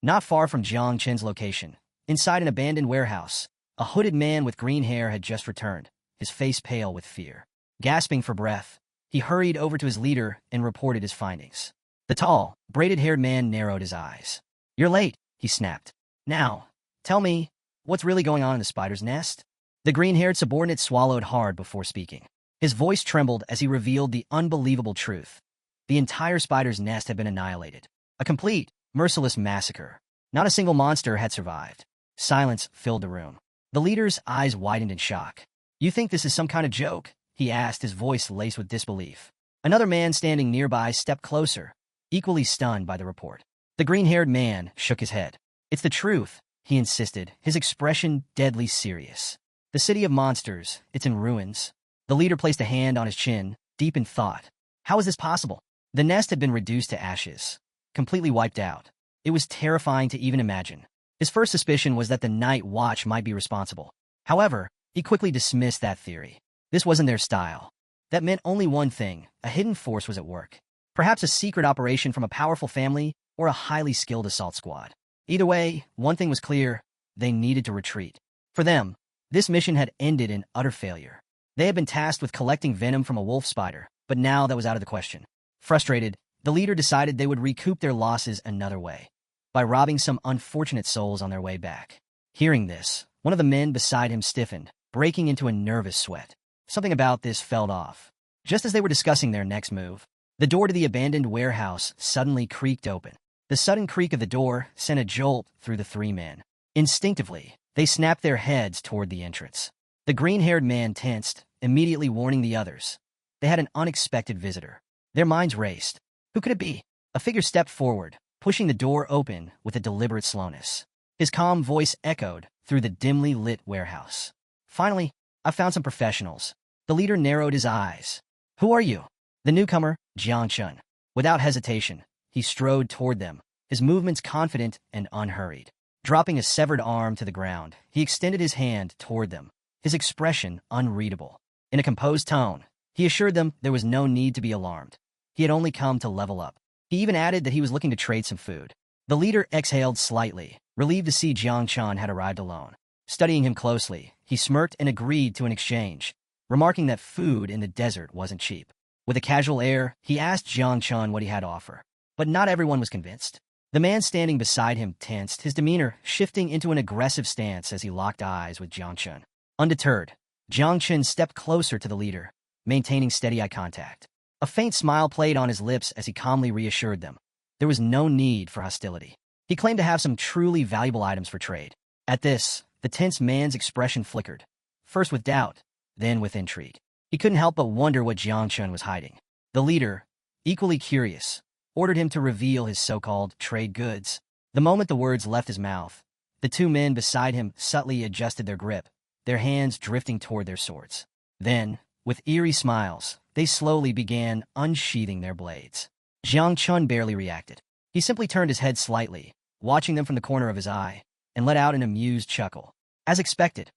Not far from Jiang Chen's location, inside an abandoned warehouse, a hooded man with green hair had just returned, his face pale with fear. Gasping for breath, he hurried over to his leader and reported his findings. The tall, braided-haired man narrowed his eyes. "You're late," he snapped. "Now, tell me, what's really going on in the spider's nest?" The green-haired subordinate swallowed hard before speaking. His voice trembled as he revealed the unbelievable truth. The entire spider's nest had been annihilated. A complete, merciless massacre. Not a single monster had survived. Silence filled the room. The leader's eyes widened in shock. "You think this is some kind of joke?" he asked, his voice laced with disbelief. Another man standing nearby stepped closer, equally stunned by the report. The green-haired man shook his head. "It's the truth," he insisted, his expression deadly serious. "The city of monsters, it's in ruins." The leader placed a hand on his chin, deep in thought. How is this possible? The nest had been reduced to ashes, completely wiped out. It was terrifying to even imagine. His first suspicion was that the Night Watch might be responsible. However, he quickly dismissed that theory. This wasn't their style. That meant only one thing: a hidden force was at work. Perhaps a secret operation from a powerful family or a highly skilled assault squad. Either way, one thing was clear: they needed to retreat. For them, this mission had ended in utter failure. They had been tasked with collecting venom from a wolf spider, but now that was out of the question. Frustrated, the leader decided they would recoup their losses another way, by robbing some unfortunate souls on their way back. Hearing this, one of the men beside him stiffened, breaking into a nervous sweat. Something about this felt off. Just as they were discussing their next move, the door to the abandoned warehouse suddenly creaked open. The sudden creak of the door sent a jolt through the three men. Instinctively, they snapped their heads toward the entrance. The green-haired man tensed, immediately warning the others. They had an unexpected visitor. Their minds raced. Who could it be? A figure stepped forward, pushing the door open with a deliberate slowness. His calm voice echoed through the dimly lit warehouse. "Finally, I found some professionals." The leader narrowed his eyes. "Who are you?" The newcomer, Jiang Chun. Without hesitation, he strode toward them, his movements confident and unhurried. Dropping a severed arm to the ground, he extended his hand toward them, his expression unreadable. In a composed tone, he assured them there was no need to be alarmed. He had only come to level up. He even added that he was looking to trade some food. The leader exhaled slightly, relieved to see Jiang Chun had arrived alone. Studying him closely, he smirked and agreed to an exchange, remarking that food in the desert wasn't cheap. With a casual air, he asked Jiang Chun what he had to offer. But not everyone was convinced. The man standing beside him tensed, his demeanor shifting into an aggressive stance as he locked eyes with Jiang Chun. Undeterred, Jiang Chun stepped closer to the leader, maintaining steady eye contact. A faint smile played on his lips as he calmly reassured them. There was no need for hostility. He claimed to have some truly valuable items for trade. At this, the tense man's expression flickered, first with doubt, then with intrigue. He couldn't help but wonder what Jiang Chun was hiding. The leader, equally curious, ordered him to reveal his so-called trade goods. The moment the words left his mouth, the two men beside him subtly adjusted their grip, their hands drifting toward their swords. Then, with eerie smiles, they slowly began unsheathing their blades. Jiang Chun barely reacted. He simply turned his head slightly, watching them from the corner of his eye, and let out an amused chuckle. As expected,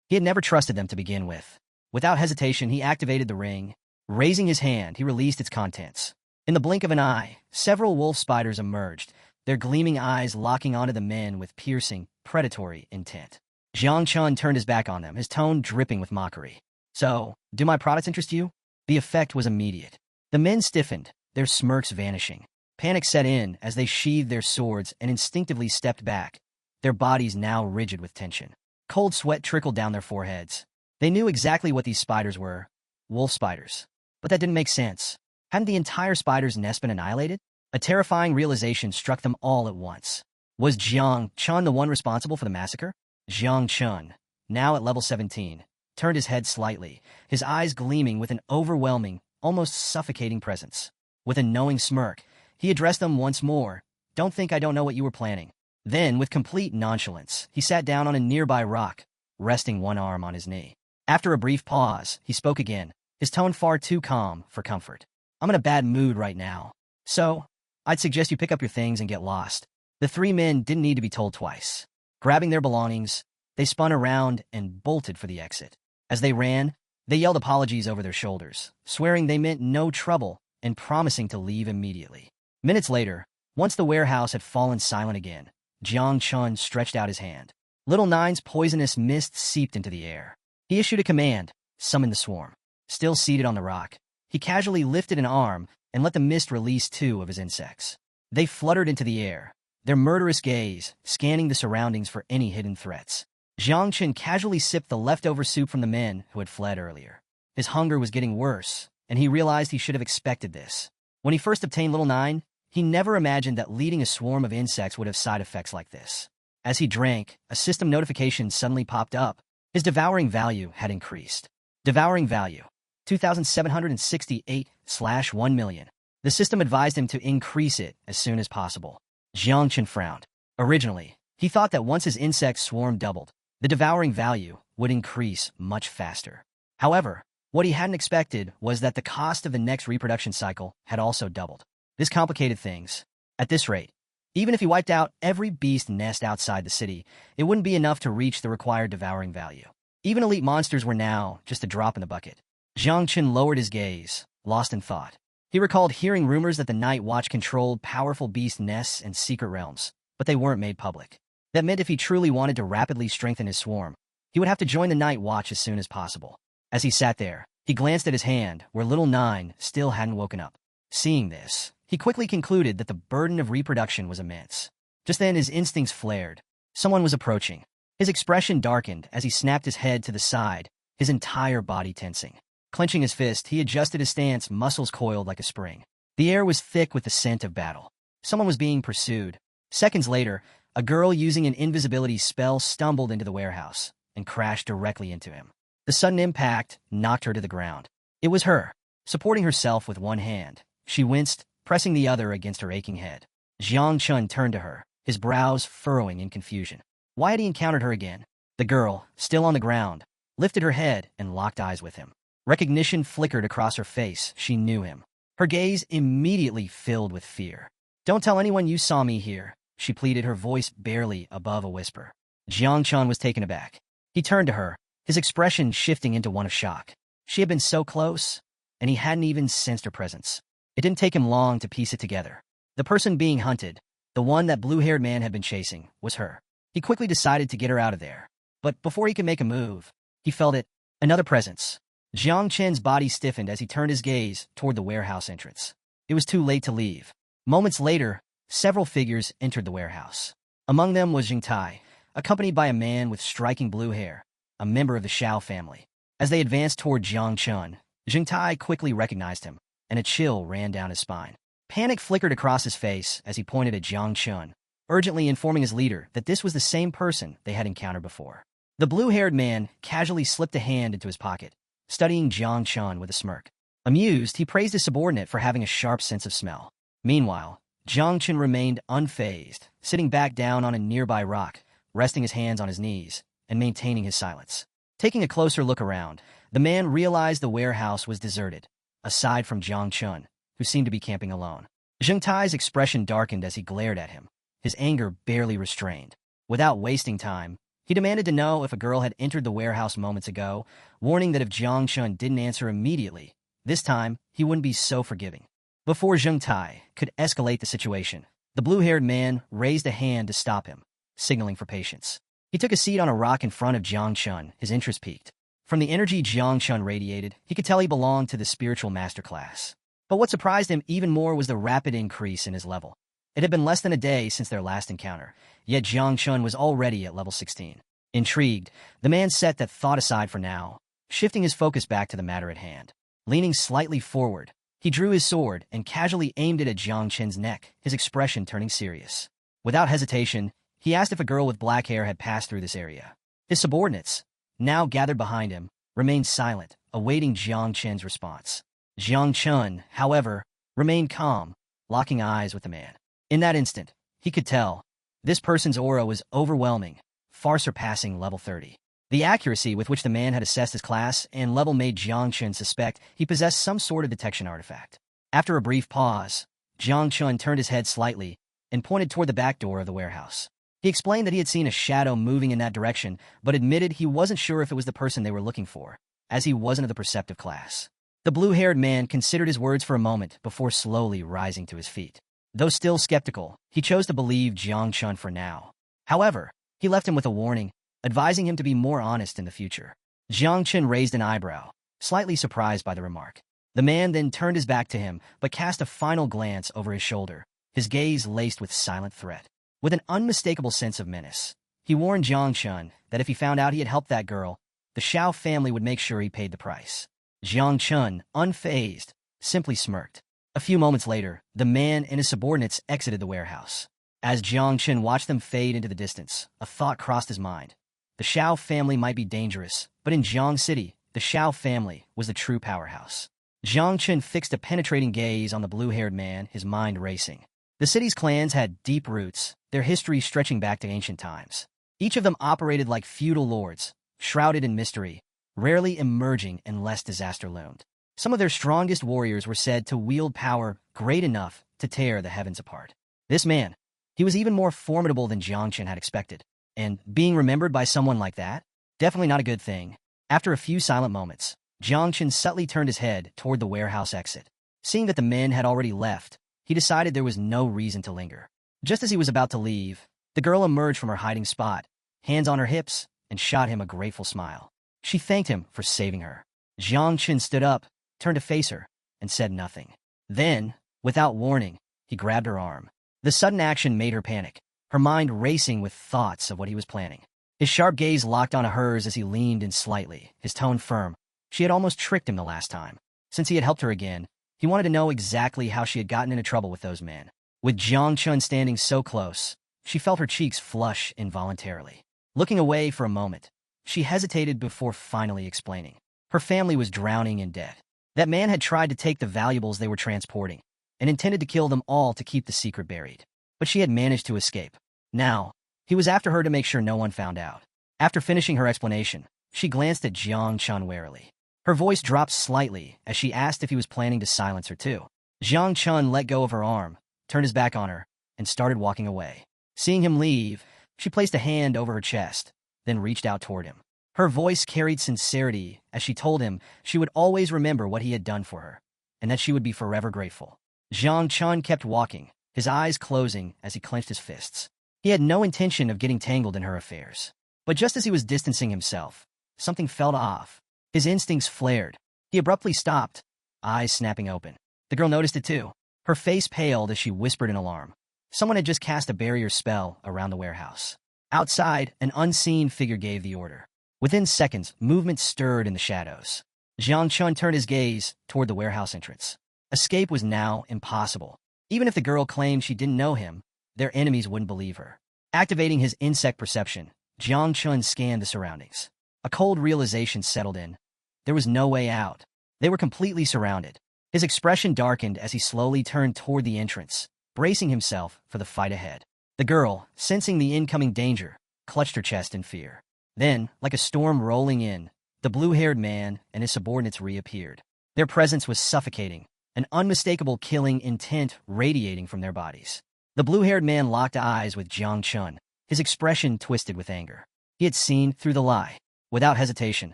he had never trusted them to begin with. Without hesitation, he activated the ring. Raising his hand, he released its contents. In the blink of an eye, several wolf spiders emerged, their gleaming eyes locking onto the men with piercing, predatory intent. Jiang Chun turned his back on them, his tone dripping with mockery. "So, do my products interest you?" The effect was immediate. The men stiffened, their smirks vanishing. Panic set in as they sheathed their swords and instinctively stepped back, their bodies now rigid with tension. Cold sweat trickled down their foreheads. They knew exactly what these spiders were: wolf spiders. But that didn't make sense. Hadn't the entire spider's nest been annihilated? A terrifying realization struck them all at once. Was Jiang Chun the one responsible for the massacre? Jiang Chun, now at level 17, turned his head slightly, his eyes gleaming with an overwhelming, almost suffocating presence. With a knowing smirk, he addressed them once more. "Don't think I don't know what you were planning. Then, with complete nonchalance, he sat down on a nearby rock, resting one arm on his knee. After a brief pause, he spoke again, his tone far too calm for comfort. I'm in a bad mood right now. So, I'd suggest you pick up your things and get lost. The three men didn't need to be told twice. Grabbing their belongings, they spun around and bolted for the exit. As they ran, they yelled apologies over their shoulders, swearing they meant no trouble and promising to leave immediately. Minutes later, once the warehouse had fallen silent again, Jiang Chun stretched out his hand. Little Nine's poisonous mist seeped into the air. He issued a command, summon the swarm. Still seated on the rock, he casually lifted an arm and let the mist release 2 of his insects. They fluttered into the air, their murderous gaze scanning the surroundings for any hidden threats. Jiang Chun casually sipped the leftover soup from the men who had fled earlier. His hunger was getting worse, and he realized he should have expected this. When he first obtained Little Nine, he never imagined that leading a swarm of insects would have side effects like this. As he drank, a system notification suddenly popped up. His devouring value had increased. Devouring value, 2,768/1 million. The system advised him to increase it as soon as possible. Jiang Chun frowned. Originally, he thought that once his insect swarm doubled, the devouring value would increase much faster. However, what he hadn't expected was that the cost of the next reproduction cycle had also doubled. This complicated things. At this rate, even if he wiped out every beast nest outside the city, it wouldn't be enough to reach the required devouring value. Even elite monsters were now just a drop in the bucket. Jiang Chun lowered his gaze, lost in thought. He recalled hearing rumors that the Night Watch controlled powerful beast nests and secret realms, but they weren't made public. That meant if he truly wanted to rapidly strengthen his swarm, he would have to join the Night Watch as soon as possible. As he sat there, he glanced at his hand, where Little Nine still hadn't woken up. Seeing this, he quickly concluded that the burden of reproduction was immense. Just then his instincts flared. Someone was approaching. His expression darkened as he snapped his head to the side, his entire body tensing. Clenching his fist, he adjusted his stance, muscles coiled like a spring. The air was thick with the scent of battle. Someone was being pursued. Seconds later, a girl using an invisibility spell stumbled into the warehouse and crashed directly into him. The sudden impact knocked her to the ground. It was her. Supporting herself with one hand, she winced, pressing the other against her aching head. Jiang Chun turned to her, his brows furrowing in confusion. Why had he encountered her again? The girl, still on the ground, lifted her head and locked eyes with him. Recognition flickered across her face. She knew him. Her gaze immediately filled with fear. "Don't tell anyone you saw me here," she pleaded, her voice barely above a whisper. Jiang Chun was taken aback. He turned to her, his expression shifting into one of shock. She had been so close, and he hadn't even sensed her presence. It didn't take him long to piece it together. The person being hunted, the one that blue-haired man had been chasing, was her. He quickly decided to get her out of there. But before he could make a move, he felt it. Another presence. Jiang Chen's body stiffened as he turned his gaze toward the warehouse entrance. It was too late to leave. Moments later, several figures entered the warehouse. Among them was Jing Tai, accompanied by a man with striking blue hair, a member of the Xiao family. As they advanced toward Jiang Chun, Jing Tai quickly recognized him, and a chill ran down his spine. Panic flickered across his face as he pointed at Jiang Chun, urgently informing his leader that this was the same person they had encountered before. The blue-haired man casually slipped a hand into his pocket, studying Jiang Chun with a smirk. Amused, he praised his subordinate for having a sharp sense of smell. Meanwhile, Jiang Chun remained unfazed, sitting back down on a nearby rock, resting his hands on his knees, and maintaining his silence. Taking a closer look around, the man realized the warehouse was deserted, aside from Jiang Chun, who seemed to be camping alone. Jing Tai's expression darkened as he glared at him, his anger barely restrained. Without wasting time, he demanded to know if a girl had entered the warehouse moments ago, warning that if Jiang Chun didn't answer immediately, this time he wouldn't be so forgiving. Before Jing Tai could escalate the situation, the blue-haired man raised a hand to stop him, signaling for patience. He took a seat on a rock in front of Jiang Chun, his interest piqued. From the energy Jiang Chun radiated, he could tell he belonged to the spiritual master class. But what surprised him even more was the rapid increase in his level. It had been less than a day since their last encounter, yet Jiang Chun was already at level 16. Intrigued, the man set that thought aside for now, shifting his focus back to the matter at hand. Leaning slightly forward, he drew his sword and casually aimed it at Jiang Chun's neck, his expression turning serious. Without hesitation, he asked if a girl with black hair had passed through this area. His subordinates, now gathered behind him, remained silent, awaiting Jiang Chun's response. Jiang Chun, however, remained calm, locking eyes with the man. In that instant, he could tell This person's aura was overwhelming, far surpassing level 30. The accuracy with which the man had assessed his class and level made Jiang Chun suspect he possessed some sort of detection artifact. After a brief pause, Jiang Chun turned his head slightly and pointed toward the back door of the warehouse. He explained that he had seen a shadow moving in that direction, but admitted he wasn't sure if it was the person they were looking for, as he wasn't of the perceptive class. The blue-haired man considered his words for a moment before slowly rising to his feet. Though still skeptical, he chose to believe Jiang Chun for now. However, he left him with a warning, advising him to be more honest in the future. Jiang Chun raised an eyebrow, slightly surprised by the remark. The man then turned his back to him, but cast a final glance over his shoulder, his gaze laced with silent threat. With an unmistakable sense of menace, he warned Jiang Chun that if he found out he had helped that girl, the Xiao family would make sure he paid the price. Jiang Chun, unfazed, simply smirked. A few moments later, the man and his subordinates exited the warehouse. As Jiang Chun watched them fade into the distance, a thought crossed his mind. The Xiao family might be dangerous, but in Jiang City, the Xiao family was the true powerhouse. Jiang Chun fixed a penetrating gaze on the blue-haired man, his mind racing. The city's clans had deep roots, their history stretching back to ancient times. Each of them operated like feudal lords, shrouded in mystery, rarely emerging unless disaster loomed. Some of their strongest warriors were said to wield power great enough to tear the heavens apart. This man, he was even more formidable than Jiang Chun had expected. And being remembered by someone like that? Definitely not a good thing. After a few silent moments, Jiang Chun subtly turned his head toward the warehouse exit. Seeing that the men had already left, he decided there was no reason to linger. Just as he was about to leave, the girl emerged from her hiding spot, hands on her hips, and shot him a grateful smile. She thanked him for saving her. Jiang Chun stood up, turned to face her, and said nothing. Then, without warning, he grabbed her arm. The sudden action made her panic, her mind racing with thoughts of what he was planning. His sharp gaze locked onto hers as he leaned in slightly, his tone firm. She had almost tricked him the last time. Since he had helped her again, he wanted to know exactly how she had gotten into trouble with those men. With Jiang Chun standing so close, she felt her cheeks flush involuntarily. Looking away for a moment, she hesitated before finally explaining. Her family was drowning in debt. That man had tried to take the valuables they were transporting, and intended to kill them all to keep the secret buried. But she had managed to escape. Now, he was after her to make sure no one found out. After finishing her explanation, she glanced at Jiang Chun warily. Her voice dropped slightly as she asked if he was planning to silence her too. Jiang Chun let go of her arm, turned his back on her, and started walking away. Seeing him leave, she placed a hand over her chest, then reached out toward him. Her voice carried sincerity as she told him she would always remember what he had done for her, and that she would be forever grateful. Jiang Chun kept walking, his eyes closing as he clenched his fists. He had no intention of getting tangled in her affairs. But just as he was distancing himself, something felt off. His instincts flared. He abruptly stopped, eyes snapping open. The girl noticed it too. Her face paled as she whispered in alarm. Someone had just cast a barrier spell around the warehouse. Outside, an unseen figure gave the order. Within seconds, movement stirred in the shadows. Jiang Chun turned his gaze toward the warehouse entrance. Escape was now impossible. Even if the girl claimed she didn't know him, their enemies wouldn't believe her. Activating his insect perception, Jiang Chun scanned the surroundings. A cold realization settled in. There was no way out. They were completely surrounded. His expression darkened as he slowly turned toward the entrance, bracing himself for the fight ahead. The girl, sensing the incoming danger, clutched her chest in fear. Then, like a storm rolling in, the blue-haired man and his subordinates reappeared. Their presence was suffocating, an unmistakable killing intent radiating from their bodies. The blue-haired man locked eyes with Jiang Chun, his expression twisted with anger. He had seen through the lie. Without hesitation,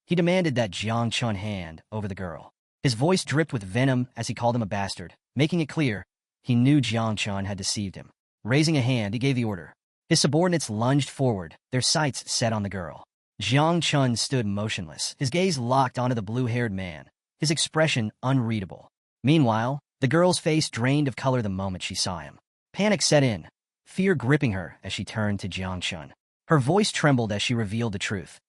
he demanded that Jiang Chun hand over the girl. His voice dripped with venom as he called him a bastard, making it clear he knew Jiang Chun had deceived him. Raising a hand, he gave the order. His subordinates lunged forward, their sights set on the girl. Jiang Chun stood motionless, his gaze locked onto the blue-haired man, his expression unreadable. Meanwhile, the girl's face drained of color the moment she saw him. Panic set in, fear gripping her as she turned to Jiang Chun. Her voice trembled as she revealed the truth.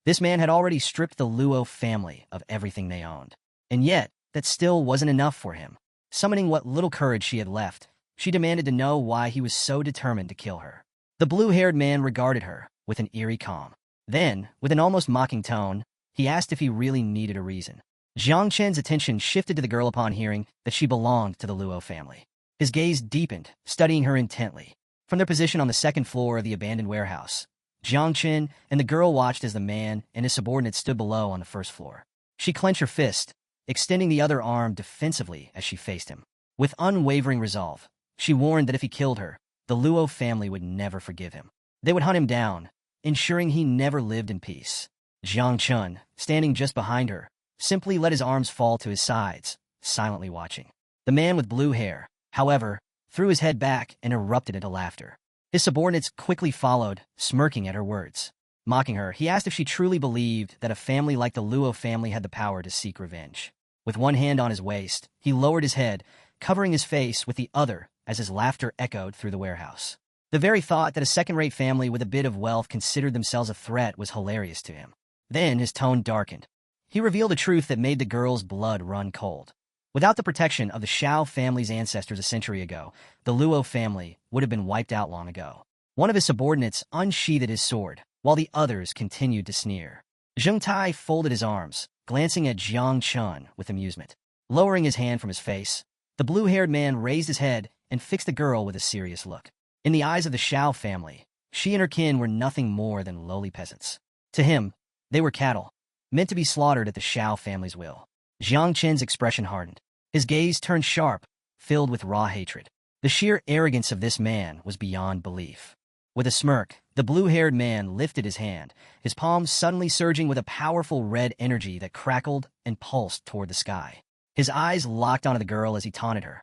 This man had already stripped the Luo family of everything they owned. And yet, that still wasn't enough for him. Summoning what little courage she had left, she demanded to know why he was so determined to kill her. The blue-haired man regarded her with an eerie calm. Then, with an almost mocking tone, he asked if he really needed a reason. Jiang Chen's attention shifted to the girl upon hearing that she belonged to the Luo family. His gaze deepened, studying her intently. From their position on the second floor of the abandoned warehouse, Jiang Chen and the girl watched as the man and his subordinate stood below on the first floor. She clenched her fist, extending the other arm defensively as she faced him. With unwavering resolve, she warned that if he killed her, the Luo family would never forgive him. They would hunt him down, ensuring he never lived in peace. Jiang Chen, standing just behind her, simply let his arms fall to his sides, silently watching. The man with blue hair, however, threw his head back and erupted into laughter. His subordinates quickly followed, smirking at her words. Mocking her, he asked if she truly believed that a family like the Luo family had the power to seek revenge. With one hand on his waist, he lowered his head, covering his face with the other as his laughter echoed through the warehouse. The very thought that a second-rate family with a bit of wealth considered themselves a threat was hilarious to him. Then his tone darkened. He revealed a truth that made the girl's blood run cold. Without the protection of the Xiao family's ancestors a century ago, the Luo family would have been wiped out long ago. One of his subordinates unsheathed his sword, while the others continued to sneer. Zheng Tai folded his arms, glancing at Jiang Chen with amusement. Lowering his hand from his face, the blue-haired man raised his head and fixed the girl with a serious look. In the eyes of the Xiao family, she and her kin were nothing more than lowly peasants. To him, they were cattle, meant to be slaughtered at the Xiao family's will. Jiang Chen's expression hardened. His gaze turned sharp, filled with raw hatred. The sheer arrogance of this man was beyond belief. With a smirk, the blue-haired man lifted his hand, his palms suddenly surging with a powerful red energy that crackled and pulsed toward the sky. His eyes locked onto the girl as he taunted her.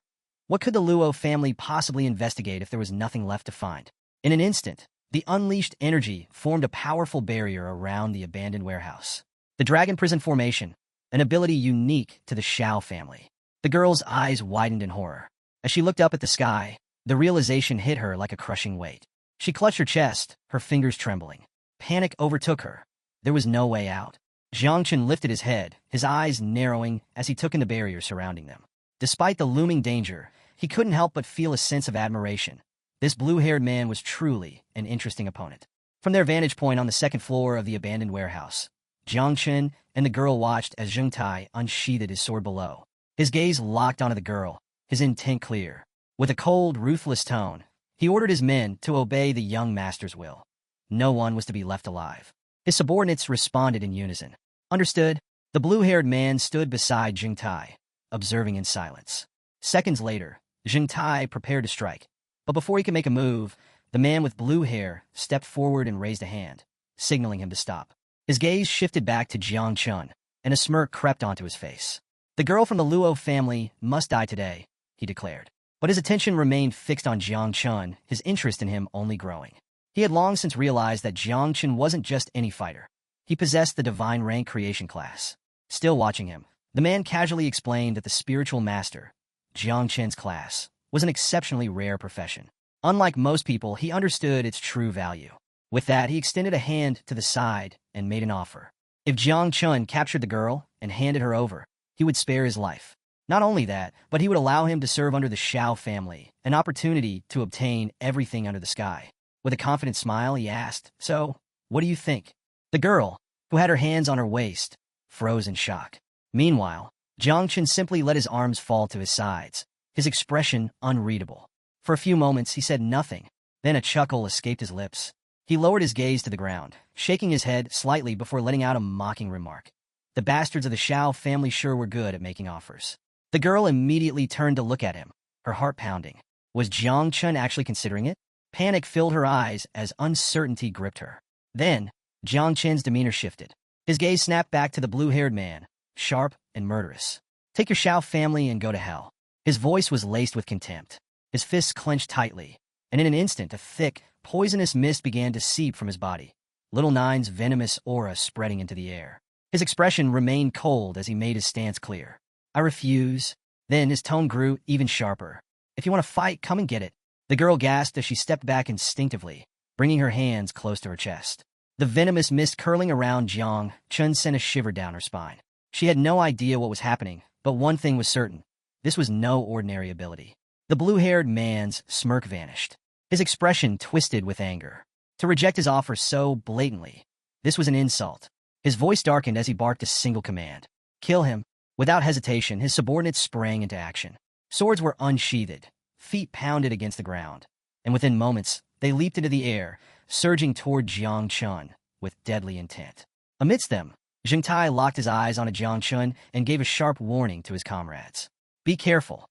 What could the Luo family possibly investigate if there was nothing left to find? In an instant, the unleashed energy formed a powerful barrier around the abandoned warehouse. The Dragon Prison Formation, an ability unique to the Xiao family. The girl's eyes widened in horror. As she looked up at the sky, the realization hit her like a crushing weight. She clutched her chest, her fingers trembling. Panic overtook her. There was no way out. Jiang Chen lifted his head, his eyes narrowing as he took in the barrier surrounding them. Despite the looming danger, he couldn't help but feel a sense of admiration. This blue-haired man was truly an interesting opponent. From their vantage point on the second floor of the abandoned warehouse, Jiang Chen and the girl watched as Zheng Tai unsheathed his sword below. His gaze locked onto the girl, his intent clear. With a cold, ruthless tone, he ordered his men to obey the young master's will. No one was to be left alive. His subordinates responded in unison. Understood. The blue-haired man stood beside Zheng Tai, observing in silence. Seconds later, Zheng Tai prepared to strike. But before he could make a move, the man with blue hair stepped forward and raised a hand, signaling him to stop. His gaze shifted back to Jiang Chen, and a smirk crept onto his face. The girl from the Luo family must die today, he declared. But his attention remained fixed on Jiang Chen, his interest in him only growing. He had long since realized that Jiang Chen wasn't just any fighter. He possessed the divine rank creation class. Still watching him, the man casually explained that the spiritual master, Jiang Chen's class, was an exceptionally rare profession. Unlike most people, he understood its true value. With that, he extended a hand to the side and made an offer. If Jiang Chen captured the girl and handed her over, he would spare his life. Not only that, but he would allow him to serve under the Xiao family, an opportunity to obtain everything under the sky. With a confident smile, he asked, "So, what do you think?" The girl, who had her hands on her waist, froze in shock. Meanwhile, Jiang Chen simply let his arms fall to his sides, his expression unreadable. For a few moments, he said nothing. Then a chuckle escaped his lips. He lowered his gaze to the ground, shaking his head slightly before letting out a mocking remark. The bastards of the Xiao family sure were good at making offers. The girl immediately turned to look at him, her heart pounding. Was Jiang Chen actually considering it? Panic filled her eyes as uncertainty gripped her. Then, Jiang Chen's demeanor shifted. His gaze snapped back to the blue-haired man, sharp and murderous. "Take your Xiao family and go to hell." His voice was laced with contempt. His fists clenched tightly, and in an instant a thick, poisonous mist began to seep from his body, Little Nine's venomous aura spreading into the air. His expression remained cold as he made his stance clear. "I refuse." Then his tone grew even sharper. "If you want to fight, come and get it." The girl gasped as she stepped back instinctively, bringing her hands close to her chest. The venomous mist curling around Jiang Chen sent a shiver down her spine. She had no idea what was happening, but one thing was certain. This was no ordinary ability. The blue-haired man's smirk vanished. His expression twisted with anger. To reject his offer so blatantly, this was an insult. His voice darkened as he barked a single command. "Kill him." Without hesitation, his subordinates sprang into action. Swords were unsheathed, feet pounded against the ground, and within moments, they leaped into the air, surging toward Jiang Chun with deadly intent. Amidst them, Zheng Tai locked his eyes on Jiang Chun and gave a sharp warning to his comrades. Be careful.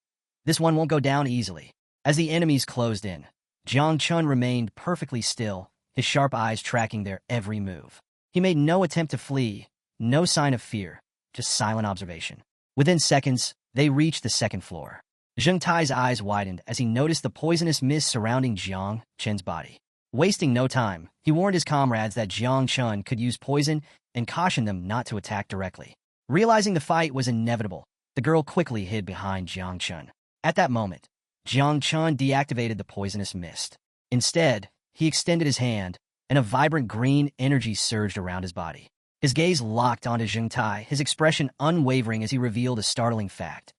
This one won't go down easily. As the enemies closed in, Jiang Chun remained perfectly still, his sharp eyes tracking their every move. He made no attempt to flee, no sign of fear, just silent observation. Within seconds, they reached the second floor. Zheng Tai's eyes widened as he noticed the poisonous mist surrounding Jiang Chun's body. Wasting no time, he warned his comrades that Jiang Chun could use poison and cautioned them not to attack directly. Realizing the fight was inevitable, the girl quickly hid behind Jiang Chun. At that moment, Jiang Chun deactivated the poisonous mist. Instead, he extended his hand, and a vibrant green energy surged around his body. His gaze locked onto Zheng Tai, his expression unwavering as he revealed a startling fact.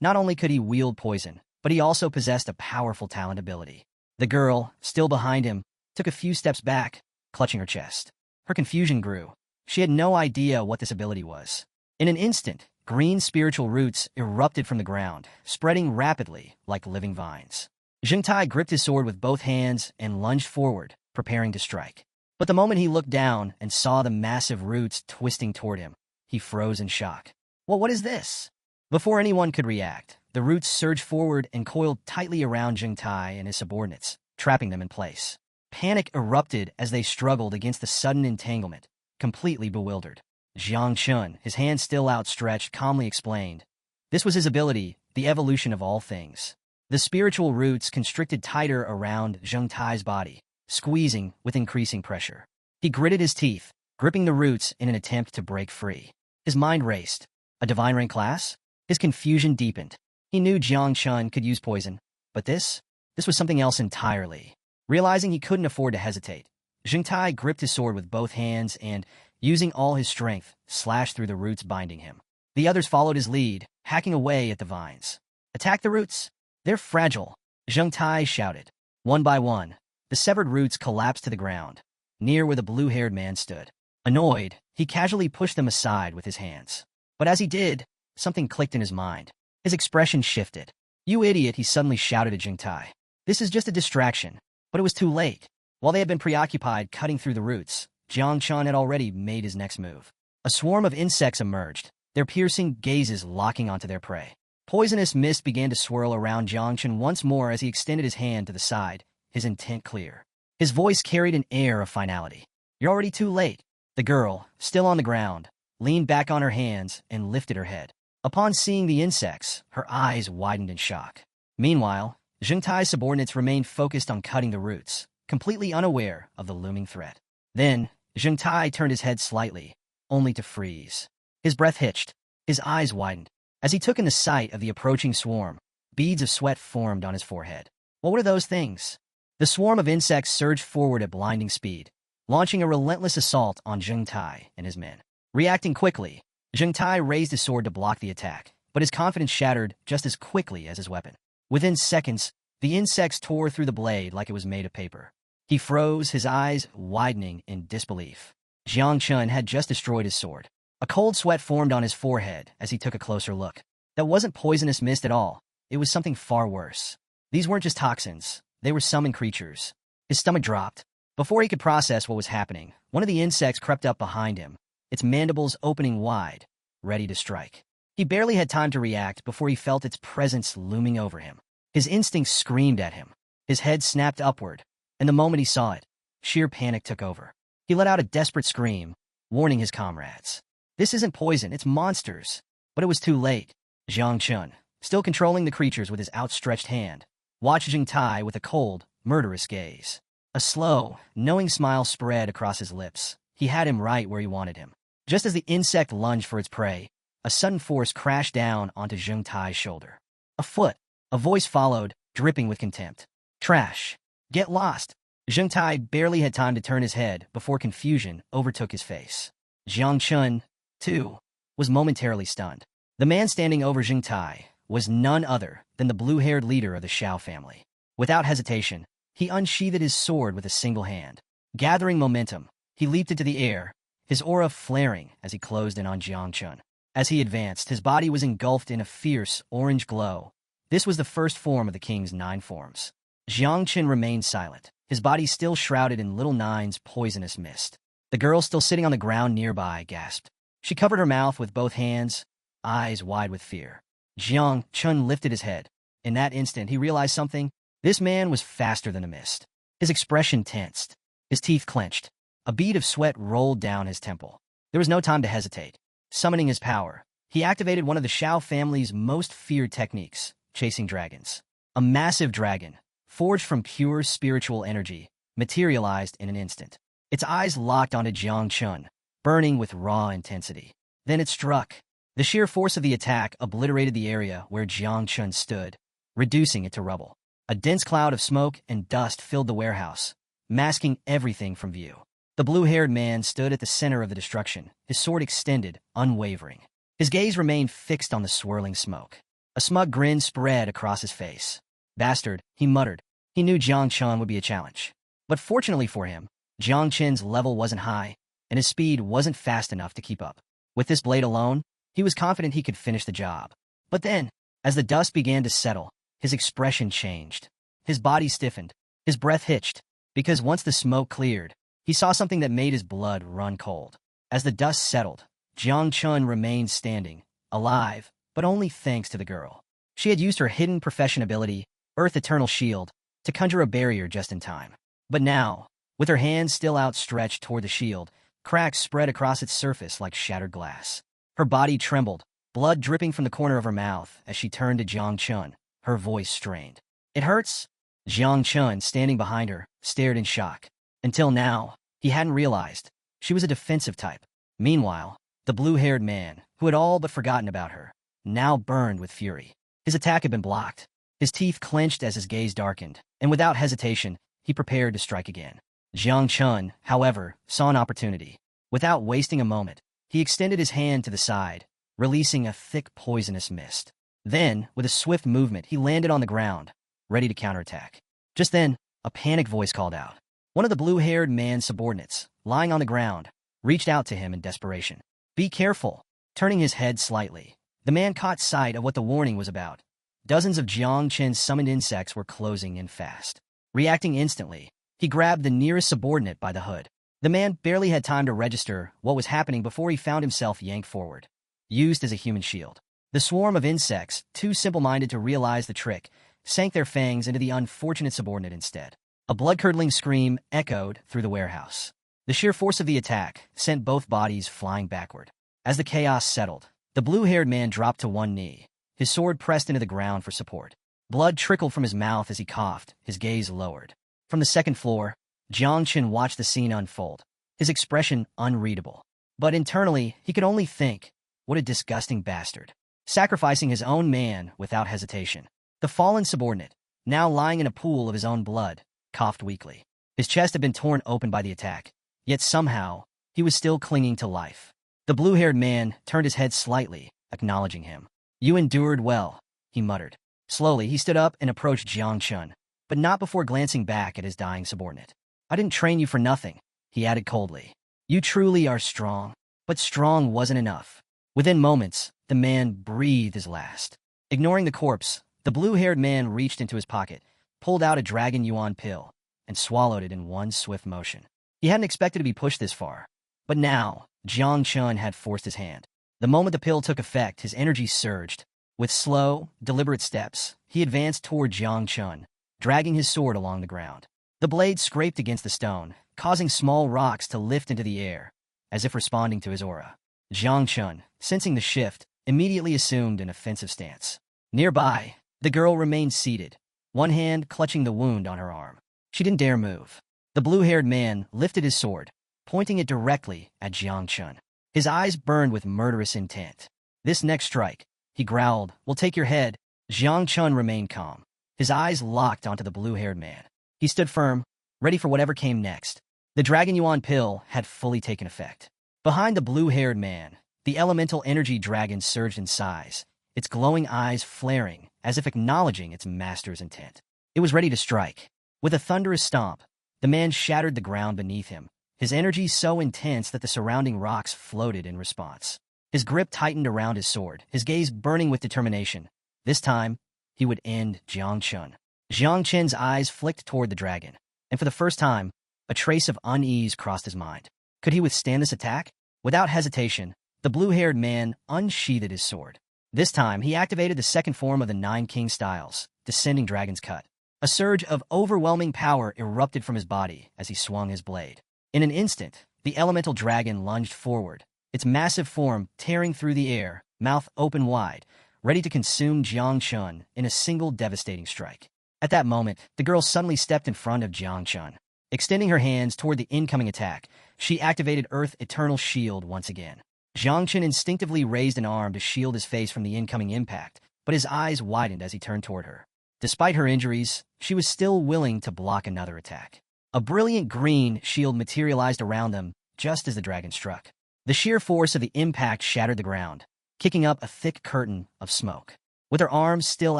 Not only could he wield poison, but he also possessed a powerful talent ability. The girl, still behind him, took a few steps back, clutching her chest. Her confusion grew. She had no idea what this ability was. In an instant, green spiritual roots erupted from the ground, spreading rapidly like living vines. Zheng Tai gripped his sword with both hands and lunged forward, preparing to strike. But the moment he looked down and saw the massive roots twisting toward him, he froze in shock. Well, what is this? Before anyone could react, the roots surged forward and coiled tightly around Zheng Tai and his subordinates, trapping them in place. Panic erupted as they struggled against the sudden entanglement, completely bewildered. Jiang Chun, his hand still outstretched, calmly explained. This was his ability, the evolution of all things. The spiritual roots constricted tighter around Zheng Tai's body, squeezing with increasing pressure. He gritted his teeth, gripping the roots in an attempt to break free. His mind raced. A divine rank class? His confusion deepened. He knew Jiang Chun could use poison, but this was something else entirely. Realizing he couldn't afford to hesitate, Zheng Tai gripped his sword with both hands and, using all his strength, slashed through the roots binding him. The others followed his lead, hacking away at the vines. Attack the roots! They're fragile, Zheng Tai shouted. One by one, the severed roots collapsed to the ground, near where the blue-haired man stood. Annoyed, he casually pushed them aside with his hands. But as he did, something clicked in his mind. His expression shifted. You idiot, he suddenly shouted at Zheng Tai. This is just a distraction. But it was too late. While they had been preoccupied cutting through the roots, Jiang Chun had already made his next move. A swarm of insects emerged, their piercing gazes locking onto their prey. Poisonous mist began to swirl around Jiang Chun once more as he extended his hand to the side, his intent clear. His voice carried an air of finality. You're already too late. The girl, still on the ground, leaned back on her hands and lifted her head. Upon seeing the insects, her eyes widened in shock. Meanwhile, Zheng Tai's subordinates remained focused on cutting the roots, completely unaware of the looming threat. Then, Zheng Tai turned his head slightly, only to freeze. His breath hitched, his eyes widened. As he took in the sight of the approaching swarm, beads of sweat formed on his forehead. What were those things? The swarm of insects surged forward at blinding speed, launching a relentless assault on Zheng Tai and his men. Reacting quickly, Zheng Tai raised his sword to block the attack, but his confidence shattered just as quickly as his weapon. Within seconds, the insects tore through the blade like it was made of paper. He froze, his eyes widening in disbelief. Jiang Chun had just destroyed his sword. A cold sweat formed on his forehead as he took a closer look. That wasn't poisonous mist at all. It was something far worse. These weren't just toxins. They were summoned creatures. His stomach dropped. Before he could process what was happening, one of the insects crept up behind him, its mandibles opening wide, ready to strike. He barely had time to react before he felt its presence looming over him. His instincts screamed at him. His head snapped upward, and the moment he saw it, sheer panic took over. He let out a desperate scream, warning his comrades. This isn't poison, it's monsters. But it was too late. Jiang Chun, still controlling the creatures with his outstretched hand, watched Zheng Tai with a cold, murderous gaze. A slow, knowing smile spread across his lips. He had him right where he wanted him. Just as the insect lunged for its prey, a sudden force crashed down onto Zheng Tai's shoulder. A foot. A voice followed, dripping with contempt. Trash. Get lost. Zheng Tai barely had time to turn his head before confusion overtook his face. Jiang Chun, too, was momentarily stunned. The man standing over Zheng Tai was none other than the blue-haired leader of the Xiao family. Without hesitation, he unsheathed his sword with a single hand. Gathering momentum, he leaped into the air, his aura flaring as he closed in on Jiang Chun. As he advanced, his body was engulfed in a fierce, orange glow. This was the first form of the king's 9 forms. Jiang Qin remained silent, his body still shrouded in little Nine's poisonous mist. The girl, still sitting on the ground nearby, gasped. She covered her mouth with both hands, eyes wide with fear. Jiang Qin lifted his head. In that instant, he realized something. This man was faster than a mist. His expression tensed. His teeth clenched. A bead of sweat rolled down his temple. There was no time to hesitate. Summoning his power, he activated one of the Xiao family's most feared techniques, chasing dragons. A massive dragon, forged from pure spiritual energy, materialized in an instant. Its eyes locked onto Jiang Qin, burning with raw intensity. Then it struck. The sheer force of the attack obliterated the area where Jiang Qin stood, reducing it to rubble. A dense cloud of smoke and dust filled the warehouse, masking everything from view. The blue-haired man stood at the center of the destruction, his sword extended, unwavering. His gaze remained fixed on the swirling smoke. A smug grin spread across his face. Bastard, he muttered. He knew Jiang Qin would be a challenge. But fortunately for him, Jiang Qin's level wasn't high, and his speed wasn't fast enough to keep up. With this blade alone, he was confident he could finish the job. But then, as the dust began to settle, his expression changed. His body stiffened, his breath hitched, because once the smoke cleared, he saw something that made his blood run cold. As the dust settled, Jiang Qin remained standing, alive, but only thanks to the girl. She had used her hidden profession ability, Earth Eternal Shield, to conjure a barrier just in time. But now, with her hands still outstretched toward the shield, cracks spread across its surface like shattered glass. Her body trembled, blood dripping from the corner of her mouth as she turned to Jiang Qin, her voice strained. It hurts? Jiang Qin, standing behind her, stared in shock. Until now, he hadn't realized. She was a defensive type. Meanwhile, the blue-haired man, who had all but forgotten about her, now burned with fury. His attack had been blocked. His teeth clenched as his gaze darkened, and without hesitation, he prepared to strike again. Jiang Qin, however, saw an opportunity. Without wasting a moment, he extended his hand to the side, releasing a thick poisonous mist. Then, with a swift movement, he landed on the ground, ready to counterattack. Just then, a panicked voice called out. One of the blue-haired man's subordinates, lying on the ground, reached out to him in desperation. Be careful. Turning his head slightly, the man caught sight of what the warning was about. Dozens of Jiang Qin's summoned insects were closing in fast. Reacting instantly, he grabbed the nearest subordinate by the hood. The man barely had time to register what was happening before he found himself yanked forward, used as a human shield. The swarm of insects, too simple-minded to realize the trick, sank their fangs into the unfortunate subordinate instead. A blood-curdling scream echoed through the warehouse. The sheer force of the attack sent both bodies flying backward. As the chaos settled, the blue-haired man dropped to one knee, his sword pressed into the ground for support. Blood trickled from his mouth as he coughed, his gaze lowered. From the second floor, Jiang Qin watched the scene unfold, his expression unreadable. But internally, he could only think, what a disgusting bastard. Sacrificing his own man without hesitation. The fallen subordinate, now lying in a pool of his own blood, coughed weakly. His chest had been torn open by the attack, yet somehow, he was still clinging to life. The blue-haired man turned his head slightly, acknowledging him. You endured well, he muttered. Slowly, he stood up and approached Jiang Qin, but not before glancing back at his dying subordinate. I didn't train you for nothing, he added coldly. You truly are strong. But strong wasn't enough. Within moments, the man breathed his last. Ignoring the corpse, the blue-haired man reached into his pocket, pulled out a dragon yuan pill, and swallowed it in one swift motion. He hadn't expected to be pushed this far. But now, Jiang Qin had forced his hand. The moment the pill took effect, his energy surged. With slow, deliberate steps, he advanced toward Jiang Qin, dragging his sword along the ground. The blade scraped against the stone, causing small rocks to lift into the air, as if responding to his aura. Jiang Qin, sensing the shift, immediately assumed an offensive stance. Nearby, the girl remained seated, one hand clutching the wound on her arm. She didn't dare move. The blue-haired man lifted his sword, pointing it directly at Jiang Qin. His eyes burned with murderous intent. This next strike, he growled, will take your head. Jiang Qin remained calm, his eyes locked onto the blue-haired man. He stood firm, ready for whatever came next. The Dragon Yuan pill had fully taken effect. Behind the blue-haired man, the elemental energy dragon surged in size, its glowing eyes flaring as if acknowledging its master's intent. It was ready to strike. With a thunderous stomp, the man shattered the ground beneath him, his energy so intense that the surrounding rocks floated in response. His grip tightened around his sword, his gaze burning with determination. This time, he would end Jiang Qin. Jiang Chen's eyes flicked toward the dragon, and for the first time, a trace of unease crossed his mind. Could he withstand this attack? Without hesitation, the blue-haired man unsheathed his sword. This time, he activated the second form of the Nine King Styles, Descending Dragon's Cut. A surge of overwhelming power erupted from his body as he swung his blade. In an instant, the elemental dragon lunged forward, its massive form tearing through the air, mouth open wide, ready to consume Jiang Chun in a single devastating strike. At that moment, the girl suddenly stepped in front of Jiang Chun. Extending her hands toward the incoming attack, she activated Earth Eternal Shield once again. Jiang Chun instinctively raised an arm to shield his face from the incoming impact, but his eyes widened as he turned toward her. Despite her injuries, she was still willing to block another attack. A brilliant green shield materialized around them just as the dragon struck. The sheer force of the impact shattered the ground, kicking up a thick curtain of smoke. With her arms still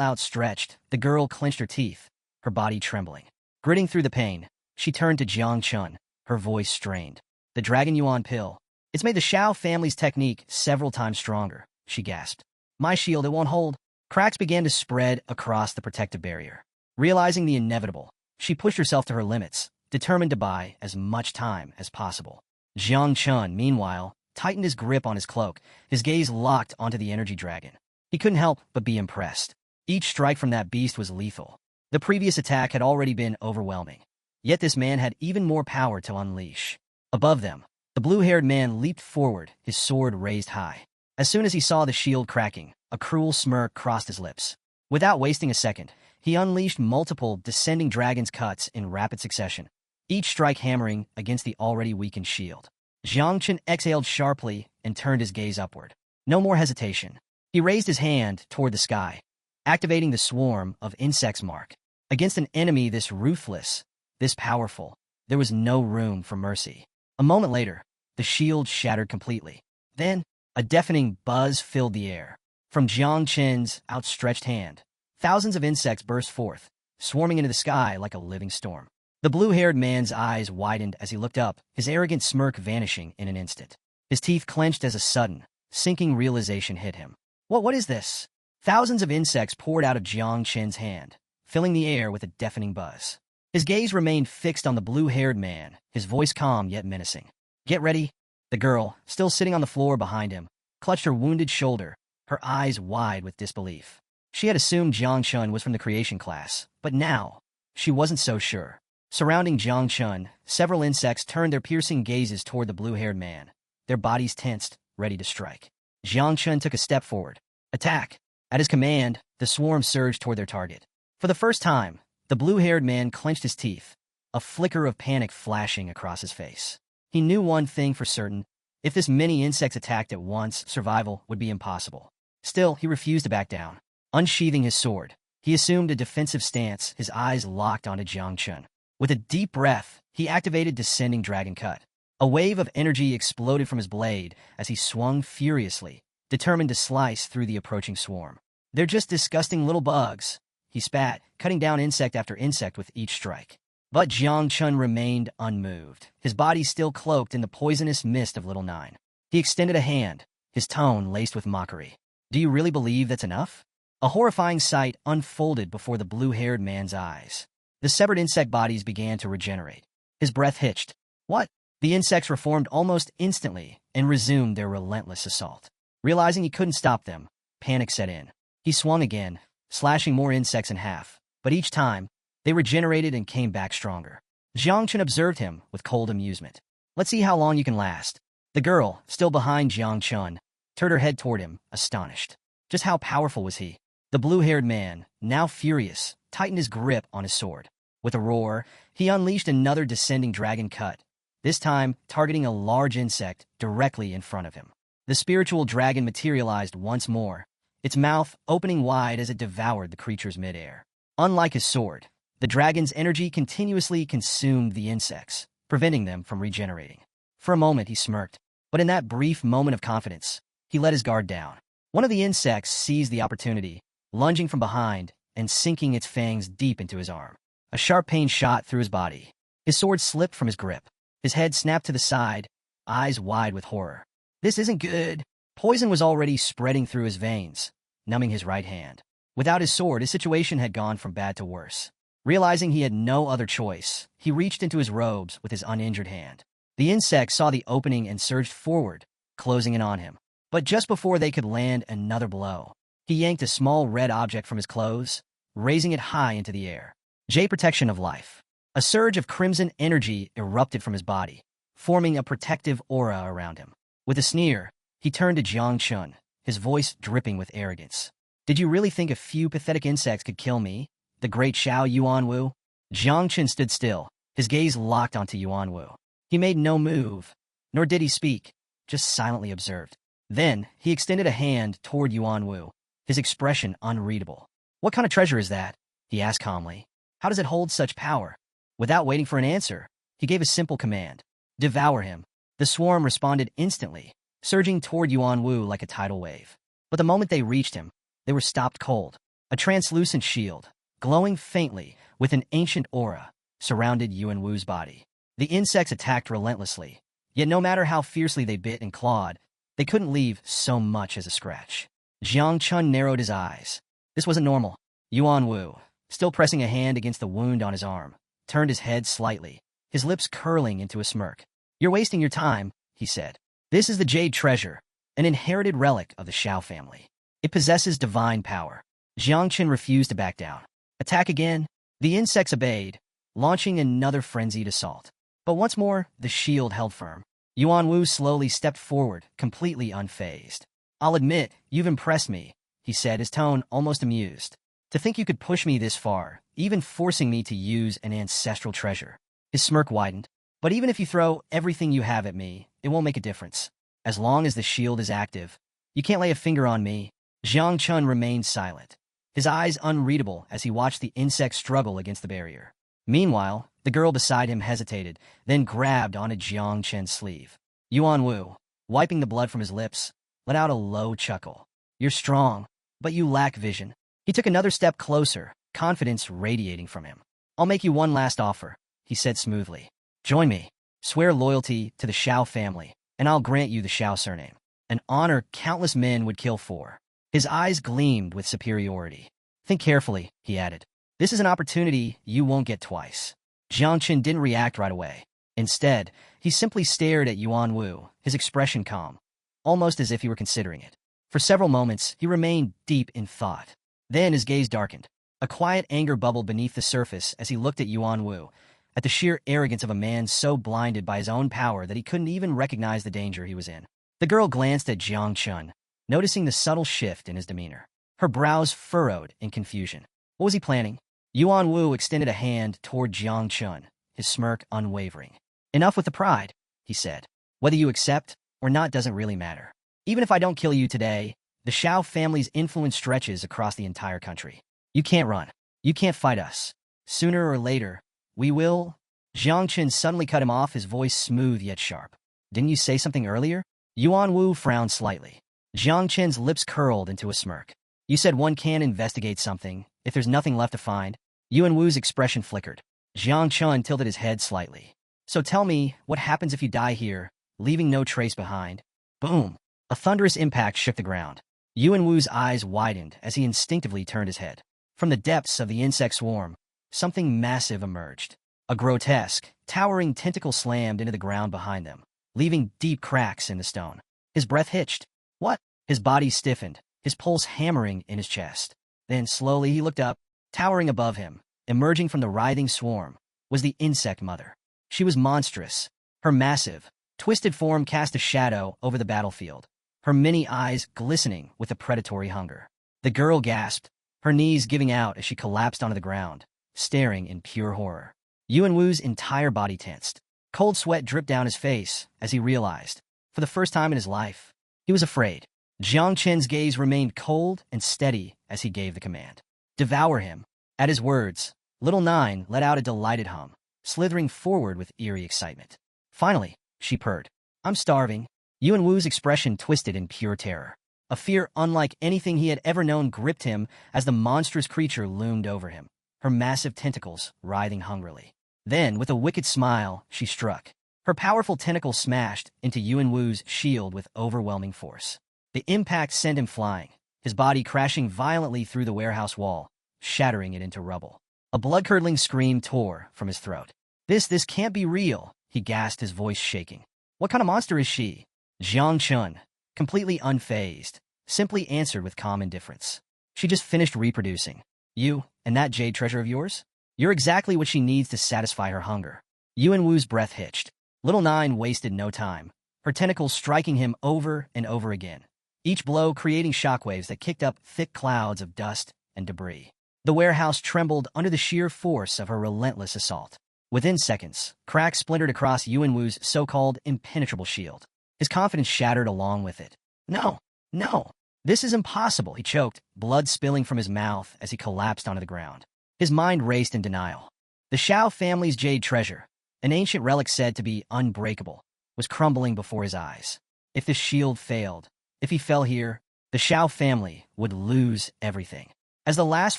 outstretched, the girl clenched her teeth, her body trembling. Gritting through the pain, she turned to Jiang Chun, her voice strained. The Dragon Yuan pill. It's made the Xiao family's technique several times stronger, she gasped. My shield, it won't hold. Cracks began to spread across the protective barrier. Realizing the inevitable, she pushed herself to her limits, determined to buy as much time as possible. Jiang Chun, meanwhile, tightened his grip on his cloak, his gaze locked onto the energy dragon. He couldn't help but be impressed. Each strike from that beast was lethal. The previous attack had already been overwhelming. Yet this man had even more power to unleash. Above them, the blue-haired man leaped forward, his sword raised high. As soon as he saw the shield cracking, a cruel smirk crossed his lips. Without wasting a second, he unleashed multiple descending dragon's cuts in rapid succession, each strike hammering against the already weakened shield. Jiang Chun exhaled sharply and turned his gaze upward. No more hesitation. He raised his hand toward the sky, activating the swarm of insects mark. Against an enemy this ruthless, this powerful, there was no room for mercy. A moment later, the shield shattered completely. Then, a deafening buzz filled the air. From Jiang Chen's outstretched hand, thousands of insects burst forth, swarming into the sky like a living storm. The blue-haired man's eyes widened as he looked up, his arrogant smirk vanishing in an instant. His teeth clenched as a sudden, sinking realization hit him. What is this? Thousands of insects poured out of Jiang Chen's hand, filling the air with a deafening buzz. His gaze remained fixed on the blue-haired man, his voice calm yet menacing. Get ready. The girl, still sitting on the floor behind him, clutched her wounded shoulder, her eyes wide with disbelief. She had assumed Jiang Chun was from the creation class, but now, she wasn't so sure. Surrounding Jiang Chun, several insects turned their piercing gazes toward the blue-haired man, their bodies tensed, ready to strike. Jiang Chun took a step forward. Attack! At his command, the swarm surged toward their target. For the first time, the blue-haired man clenched his teeth, a flicker of panic flashing across his face. He knew one thing for certain. If this many insects attacked at once, survival would be impossible. Still, he refused to back down. Unsheathing his sword, he assumed a defensive stance, his eyes locked onto Jiang Chun. With a deep breath, he activated Descending Dragon Cut. A wave of energy exploded from his blade as he swung furiously, determined to slice through the approaching swarm. They're just disgusting little bugs, he spat, cutting down insect after insect with each strike. But Jiang Chun remained unmoved, his body still cloaked in the poisonous mist of Little Nine. He extended a hand, his tone laced with mockery. Do you really believe that's enough? A horrifying sight unfolded before the blue-haired man's eyes. The severed insect bodies began to regenerate. His breath hitched. What? The insects reformed almost instantly and resumed their relentless assault. Realizing he couldn't stop them, panic set in. He swung again, slashing more insects in half, but each time, they regenerated and came back stronger. Jiang Chun observed him with cold amusement. Let's see how long you can last. The girl, still behind Jiang Chun, turned her head toward him, astonished. Just how powerful was he? The blue-haired man, now furious, tightened his grip on his sword. With a roar, he unleashed another Descending Dragon Cut, this time targeting a large insect directly in front of him. The spiritual dragon materialized once more, its mouth opening wide as it devoured the creature's midair. Unlike his sword, the dragon's energy continuously consumed the insects, preventing them from regenerating. For a moment he smirked, but in that brief moment of confidence, he let his guard down. One of the insects seized the opportunity, lunging from behind and sinking its fangs deep into his arm. A sharp pain shot through his body. His sword slipped from his grip. His head snapped to the side, eyes wide with horror. This isn't good. Poison was already spreading through his veins, numbing his right hand. Without his sword, his situation had gone from bad to worse. Realizing he had no other choice, he reached into his robes with his uninjured hand. The insect saw the opening and surged forward, closing in on him. But just before they could land another blow, he yanked a small red object from his clothes, raising it high into the air. J protection of life. A surge of crimson energy erupted from his body, forming a protective aura around him. With a sneer, he turned to Jiang Chun, his voice dripping with arrogance. Did you really think a few pathetic insects could kill me, the great Xiao Yuanwu? Jiang Chun stood still, his gaze locked onto Yuanwu. He made no move, nor did he speak, just silently observed. Then, he extended a hand toward Yuanwu, his expression unreadable. What kind of treasure is that? He asked calmly. How does it hold such power? Without waiting for an answer, he gave a simple command. Devour him. The swarm responded instantly, surging toward Yuanwu like a tidal wave. But the moment they reached him, they were stopped cold. A translucent shield, glowing faintly with an ancient aura, surrounded Yuanwu's body. The insects attacked relentlessly, yet no matter how fiercely they bit and clawed, they couldn't leave so much as a scratch. Jiang Chun narrowed his eyes. This wasn't normal. Yuanwu, still pressing a hand against the wound on his arm, turned his head slightly, his lips curling into a smirk. You're wasting your time, he said. This is the Jade Treasure, an inherited relic of the Xiao family. It possesses divine power. Jiang Chun refused to back down. Attack again? The insects obeyed, launching another frenzied assault. But once more, the shield held firm. Yuanwu slowly stepped forward, completely unfazed. I'll admit, you've impressed me, he said, his tone almost amused. To think you could push me this far, even forcing me to use an ancestral treasure. His smirk widened. But even if you throw everything you have at me, it won't make a difference. As long as the shield is active, you can't lay a finger on me. Jiang Chun remained silent, his eyes unreadable as he watched the insect struggle against the barrier. Meanwhile, the girl beside him hesitated, then grabbed onto Jiang Chun's sleeve. Yuanwu, wiping the blood from his lips, let out a low chuckle. You're strong, but you lack vision. He took another step closer, confidence radiating from him. I'll make you one last offer, he said smoothly. Join me. Swear loyalty to the Xiao family, and I'll grant you the Xiao surname. An honor countless men would kill for. His eyes gleamed with superiority. Think carefully, he added. This is an opportunity you won't get twice. Jiang Chun didn't react right away. Instead, he simply stared at Yuanwu, his expression calm, almost as if he were considering it. For several moments, he remained deep in thought. Then his gaze darkened. A quiet anger bubbled beneath the surface as he looked at Yuanwu, at the sheer arrogance of a man so blinded by his own power that he couldn't even recognize the danger he was in. The girl glanced at Jiang Chun, noticing the subtle shift in his demeanor. Her brows furrowed in confusion. What was he planning? Yuanwu extended a hand toward Jiang Chun, his smirk unwavering. Enough with the pride, he said. Whether you accept or not doesn't really matter. Even if I don't kill you today, the Xiao family's influence stretches across the entire country. You can't run. You can't fight us. Sooner or later, we will. Jiang Chun suddenly cut him off, his voice smooth yet sharp. Didn't you say something earlier? Yuanwu frowned slightly. Jiang Chun's lips curled into a smirk. You said one can't investigate something if there's nothing left to find. Yuanwu's expression flickered. Jiang Chun tilted his head slightly. So tell me, what happens if you die here, leaving no trace behind? Boom! A thunderous impact shook the ground. Yuanwu's eyes widened as he instinctively turned his head. From the depths of the insect swarm, something massive emerged. A grotesque, towering tentacle slammed into the ground behind them, leaving deep cracks in the stone. His breath hitched. What? His body stiffened, his pulse hammering in his chest. Then slowly he looked up. Towering above him, emerging from the writhing swarm, was the insect mother. She was monstrous. Her massive, twisted form cast a shadow over the battlefield, her many eyes glistening with a predatory hunger. The girl gasped, her knees giving out as she collapsed onto the ground, staring in pure horror. Yuanwu's entire body tensed. Cold sweat dripped down his face as he realized, for the first time in his life, he was afraid. Jiang Chen's gaze remained cold and steady as he gave the command. Devour him. At his words, Little Nine let out a delighted hum, slithering forward with eerie excitement. Finally, she purred. I'm starving. Yuanwu's expression twisted in pure terror. A fear unlike anything he had ever known gripped him as the monstrous creature loomed over him, her massive tentacles writhing hungrily. Then, with a wicked smile, she struck. Her powerful tentacles smashed into Yuanwu's shield with overwhelming force. The impact sent him flying, his body crashing violently through the warehouse wall, shattering it into rubble. A blood-curdling scream tore from his throat. This can't be real, he gasped, his voice shaking. What kind of monster is she? Jiang Chun, completely unfazed, simply answered with calm indifference. She just finished reproducing. You, and that jade treasure of yours? You're exactly what she needs to satisfy her hunger. Yuan Wu's breath hitched. Little Nine wasted no time, her tentacles striking him over and over again, each blow creating shockwaves that kicked up thick clouds of dust and debris. The warehouse trembled under the sheer force of her relentless assault. Within seconds, cracks splintered across Yuan Wu's so-called impenetrable shield. His confidence shattered along with it. No, no, this is impossible, he choked, blood spilling from his mouth as he collapsed onto the ground. His mind raced in denial. The Xiao family's jade treasure, an ancient relic said to be unbreakable, was crumbling before his eyes. If the shield failed, if he fell here, the Xiao family would lose everything. As the last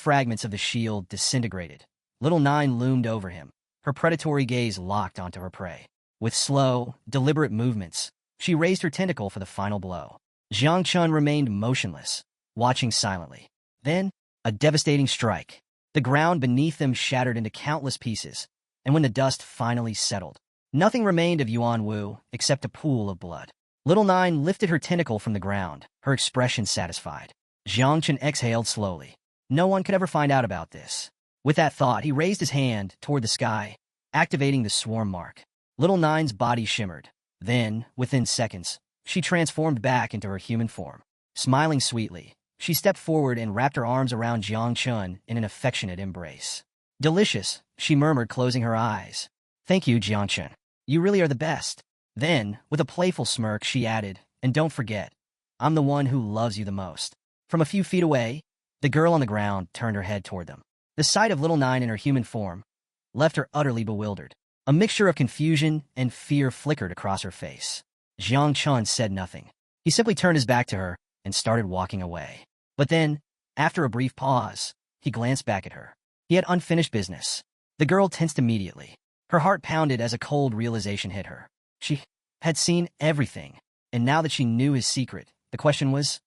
fragments of the shield disintegrated, Little Nine loomed over him, her predatory gaze locked onto her prey. With slow, deliberate movements, she raised her tentacle for the final blow. Jiang Chun remained motionless, watching silently. Then, a devastating strike. The ground beneath them shattered into countless pieces, and when the dust finally settled, nothing remained of Yuan Wu except a pool of blood. Little Nine lifted her tentacle from the ground, her expression satisfied. Jiang Chun exhaled slowly. No one could ever find out about this. With that thought, he raised his hand toward the sky, activating the swarm mark. Little Nine's body shimmered. Then, within seconds, she transformed back into her human form. Smiling sweetly, she stepped forward and wrapped her arms around Jiang Chun in an affectionate embrace. Delicious, she murmured, closing her eyes. Thank you, Jiang Chun. You really are the best. Then, with a playful smirk, she added, and don't forget, I'm the one who loves you the most. From a few feet away, the girl on the ground turned her head toward them. The sight of Little Nine in her human form left her utterly bewildered. A mixture of confusion and fear flickered across her face. Jiang Chun said nothing. He simply turned his back to her and started walking away. But then, after a brief pause, he glanced back at her. He had unfinished business. The girl tensed immediately. Her heart pounded as a cold realization hit her. She had seen everything, and now that she knew his secret, the question was,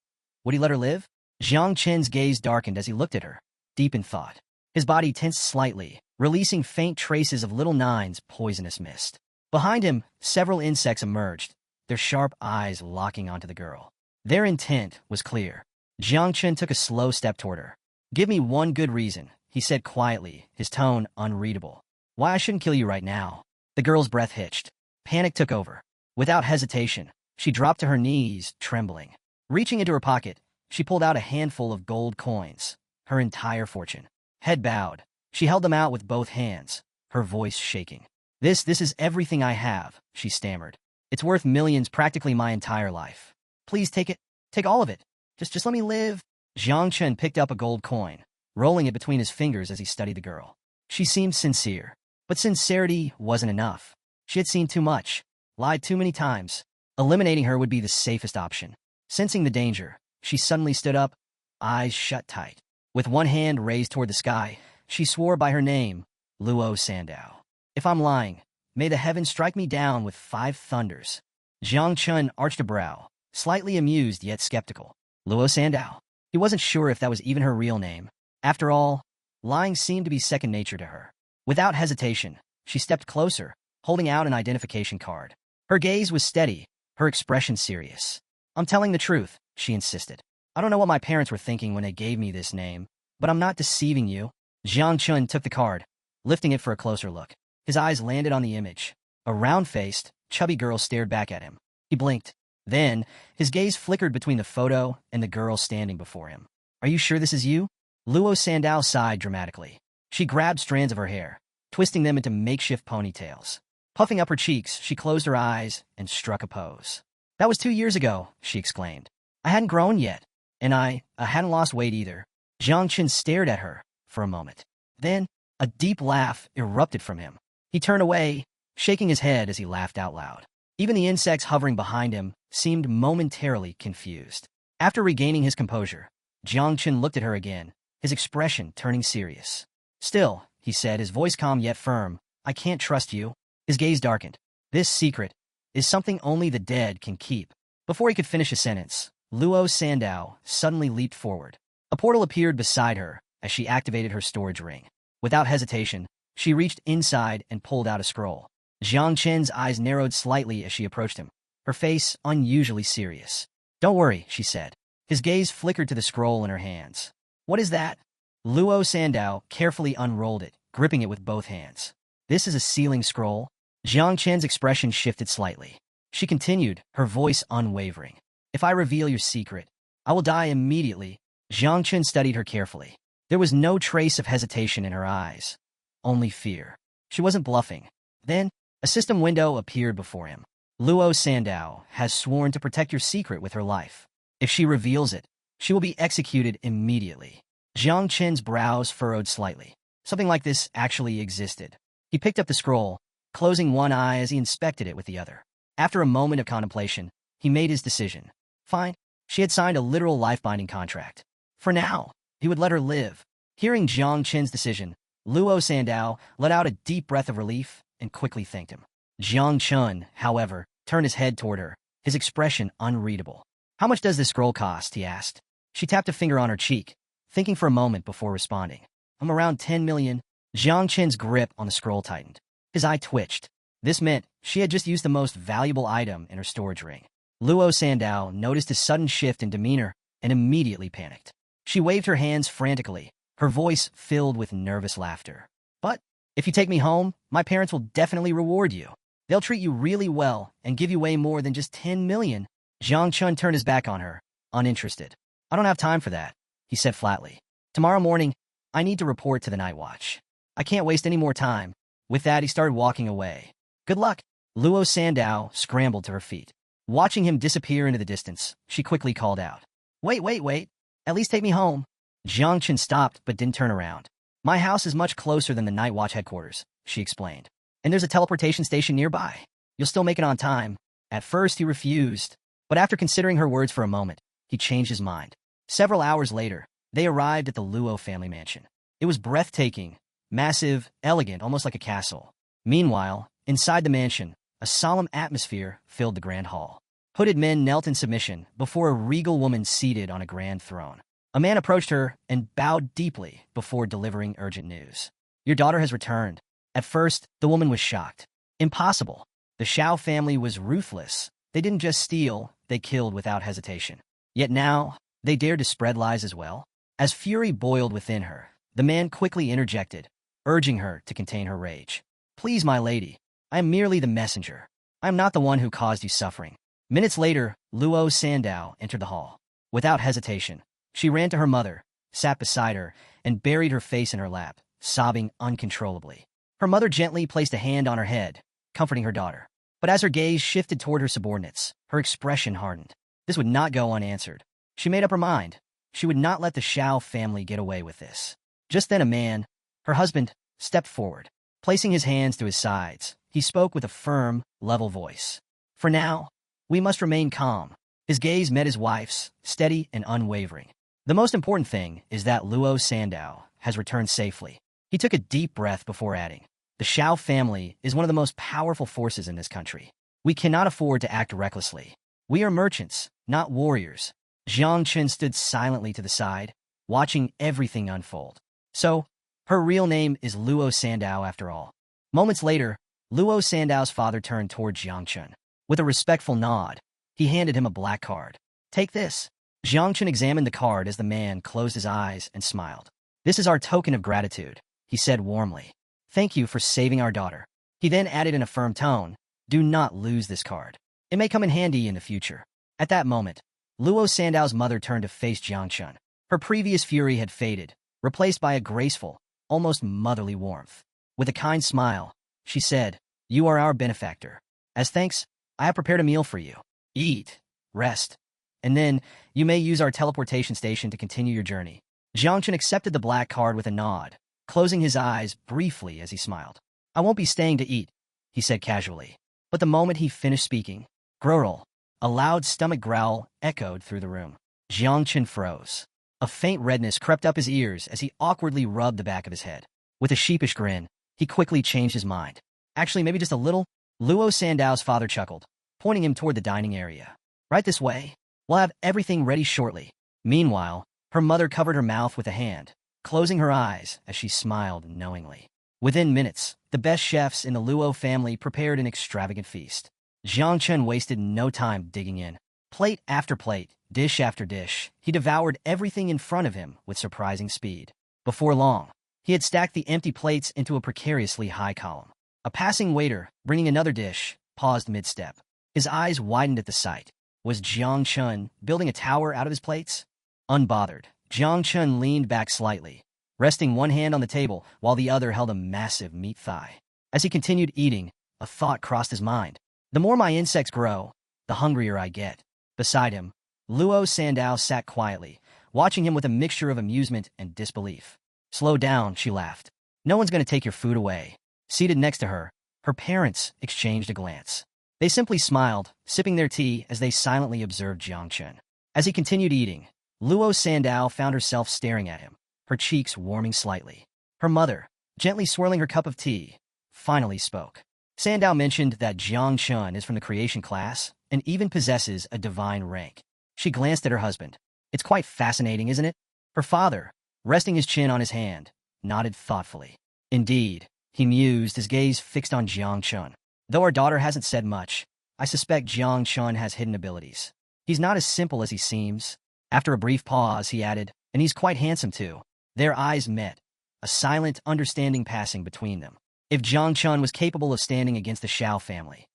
would he let her live? Jiang Chen's gaze darkened as he looked at her, deep in thought. His body tensed slightly, releasing faint traces of Little Nine's poisonous mist. Behind him, several insects emerged, their sharp eyes locking onto the girl. Their intent was clear. Jiang Chen took a slow step toward her. Give me one good reason, he said quietly, his tone unreadable. Why I shouldn't kill you right now. The girl's breath hitched. Panic took over. Without hesitation, she dropped to her knees, trembling. Reaching into her pocket, she pulled out a handful of gold coins, her entire fortune. Head bowed, she held them out with both hands, her voice shaking. This is everything I have, she stammered. It's worth millions, practically my entire life. Please take it. Take all of it. Just let me live. Jiang Chen picked up a gold coin, rolling it between his fingers as he studied the girl. She seemed sincere, but sincerity wasn't enough. She had seen too much, lied too many times. Eliminating her would be the safest option. Sensing the danger, she suddenly stood up, eyes shut tight. With one hand raised toward the sky, she swore by her name, Luo Sandow. If I'm lying, may the heavens strike me down with 5 thunders. Jiang Chun arched a brow, slightly amused yet skeptical. Luo Sandow. He wasn't sure if that was even her real name. After all, lying seemed to be second nature to her. Without hesitation, she stepped closer, holding out an identification card. Her gaze was steady, her expression serious. I'm telling the truth, she insisted. I don't know what my parents were thinking when they gave me this name, but I'm not deceiving you. Jiang Chun took the card, lifting it for a closer look. His eyes landed on the image. A round-faced, chubby girl stared back at him. He blinked. Then, his gaze flickered between the photo and the girl standing before him. Are you sure this is you? Luo Sandow sighed dramatically. She grabbed strands of her hair, twisting them into makeshift ponytails. Puffing up her cheeks, she closed her eyes and struck a pose. That was 2 years ago, she exclaimed. I hadn't grown yet, and I hadn't lost weight either. Jiang Chen stared at her for a moment. Then, a deep laugh erupted from him. He turned away, shaking his head as he laughed out loud. Even the insects hovering behind him seemed momentarily confused. After regaining his composure, Jiang Chen looked at her again, his expression turning serious. Still, he said, his voice calm yet firm, I can't trust you. His gaze darkened. This secret is something only the dead can keep. Before he could finish a sentence, Luo Sandow suddenly leaped forward. A portal appeared beside her as she activated her storage ring. Without hesitation, she reached inside and pulled out a scroll. Jiang Chen's eyes narrowed slightly as she approached him, her face unusually serious. "Don't worry," she said. His gaze flickered to the scroll in her hands. "What is that?" Luo Sandao carefully unrolled it, gripping it with both hands. "This is a sealing scroll?" Jiang Chen's expression shifted slightly. She continued, her voice unwavering. "If I reveal your secret, I will die immediately." Jiang Chen studied her carefully. There was no trace of hesitation in her eyes, only fear. She wasn't bluffing. Then, a system window appeared before him. "Luo Sandao has sworn to protect your secret with her life. If she reveals it, she will be executed immediately." Jiang Chen's brows furrowed slightly. Something like this actually existed. He picked up the scroll, closing one eye as he inspected it with the other. After a moment of contemplation, he made his decision. Fine, she had signed a literal life-binding contract. For now, he would let her live. Hearing Jiang Chen's decision, Luo Sandao let out a deep breath of relief and quickly thanked him. Jiang Chen, however, turned his head toward her, his expression unreadable. "How much does this scroll cost?" he asked. She tapped a finger on her cheek, thinking for a moment before responding. "I'm around 10 million. Jiang Chen's grip on the scroll tightened. His eye twitched. This meant she had just used the most valuable item in her storage ring. Luo Sandao noticed his sudden shift in demeanor and immediately panicked. She waved her hands frantically, her voice filled with nervous laughter. "But if you take me home, my parents will definitely reward you. They'll treat you really well and give you way more than just 10 million. Jiang Chen turned his back on her, uninterested. "I don't have time for that," he said flatly. "Tomorrow morning, I need to report to the night watch. I can't waste any more time." With that, he started walking away. "Good luck." Luo Sandao scrambled to her feet. Watching him disappear into the distance, she quickly called out, Wait. At least take me home." Jiang Chen stopped but didn't turn around. "My house is much closer than the night watch headquarters," she explained. "And there's a teleportation station nearby. You'll still make it on time." At first, he refused, but after considering her words for a moment, he changed his mind. Several hours later, they arrived at the Luo family mansion. It was breathtaking, massive, elegant, almost like a castle. Meanwhile, inside the mansion, a solemn atmosphere filled the grand hall. Hooded men knelt in submission before a regal woman seated on a grand throne. A man approached her and bowed deeply before delivering urgent news. "Your daughter has returned." At first, the woman was shocked. Impossible. The Xiao family was ruthless. They didn't just steal, they killed without hesitation. Yet now, they dared to spread lies as well. As fury boiled within her, the man quickly interjected, urging her to contain her rage. "Please, my lady, I am merely the messenger. I am not the one who caused you suffering." Minutes later, Luo Sandao entered the hall. Without hesitation, she ran to her mother, sat beside her, and buried her face in her lap, sobbing uncontrollably. Her mother gently placed a hand on her head, comforting her daughter. But as her gaze shifted toward her subordinates, her expression hardened. This would not go unanswered. She made up her mind. She would not let the Xiao family get away with this. Just then a man, her husband, stepped forward. Placing his hands to his sides, he spoke with a firm, level voice. "For now, we must remain calm." His gaze met his wife's, steady and unwavering. "The most important thing is that Luo Sandao has returned safely." He took a deep breath before adding, "The Xiao family is one of the most powerful forces in this country. We cannot afford to act recklessly. We are merchants, not warriors." Jiang Chen stood silently to the side, watching everything unfold. So, her real name is Luo Sandao after all. Moments later, Luo Sandao's father turned toward Jiang Chen. With a respectful nod, he handed him a black card. "Take this." Jiang Chen examined the card as the man closed his eyes and smiled. "This is our token of gratitude," he said warmly. "Thank you for saving our daughter." He then added in a firm tone, "Do not lose this card. It may come in handy in the future." At that moment, Luo Sandao's mother turned to face Jiang Chen. Her previous fury had faded, replaced by a graceful, almost motherly warmth. With a kind smile, she said, "You are our benefactor. As thanks, I have prepared a meal for you. Eat, rest, and then you may use our teleportation station to continue your journey." Jiang Chen accepted the black card with a nod, closing his eyes briefly as he smiled. "I won't be staying to eat," he said casually. But the moment he finished speaking, growl, a loud stomach growl echoed through the room. Jiang Chen froze. A faint redness crept up his ears as he awkwardly rubbed the back of his head. With a sheepish grin, he quickly changed his mind. "Actually, maybe just a little." Luo Sandao's father chuckled, pointing him toward the dining area. "Right this way. We'll have everything ready shortly." Meanwhile, her mother covered her mouth with a hand, closing her eyes as she smiled knowingly. Within minutes, the best chefs in the Luo family prepared an extravagant feast. Jiang Chun wasted no time digging in. Plate after plate, dish after dish, he devoured everything in front of him with surprising speed. Before long, he had stacked the empty plates into a precariously high column. A passing waiter, bringing another dish, paused mid-step. His eyes widened at the sight. Was Jiang Chun building a tower out of his plates? Unbothered, Jiang Chun leaned back slightly, resting one hand on the table while the other held a massive meat thigh. As he continued eating, a thought crossed his mind. The more my insects grow, the hungrier I get. Beside him, Luo Sandao sat quietly, watching him with a mixture of amusement and disbelief. Slow down, she laughed. No one's going to take your food away. Seated next to her, her parents exchanged a glance. They simply smiled, sipping their tea as they silently observed Jiang Chun. As he continued eating, Luo Sandao found herself staring at him, her cheeks warming slightly. Her mother, gently swirling her cup of tea, finally spoke. Sandao mentioned that Jiang Chun is from the creation class and even possesses a divine rank. She glanced at her husband. It's quite fascinating, isn't it? Her father, resting his chin on his hand, nodded thoughtfully. Indeed, he mused, his gaze fixed on Jiang Chun. Though our daughter hasn't said much, I suspect Jiang Chun has hidden abilities. He's not as simple as he seems. After a brief pause, he added, and he's quite handsome too. Their eyes met, a silent understanding passing between them. If Jiang Chun was capable of standing against the Xiao family,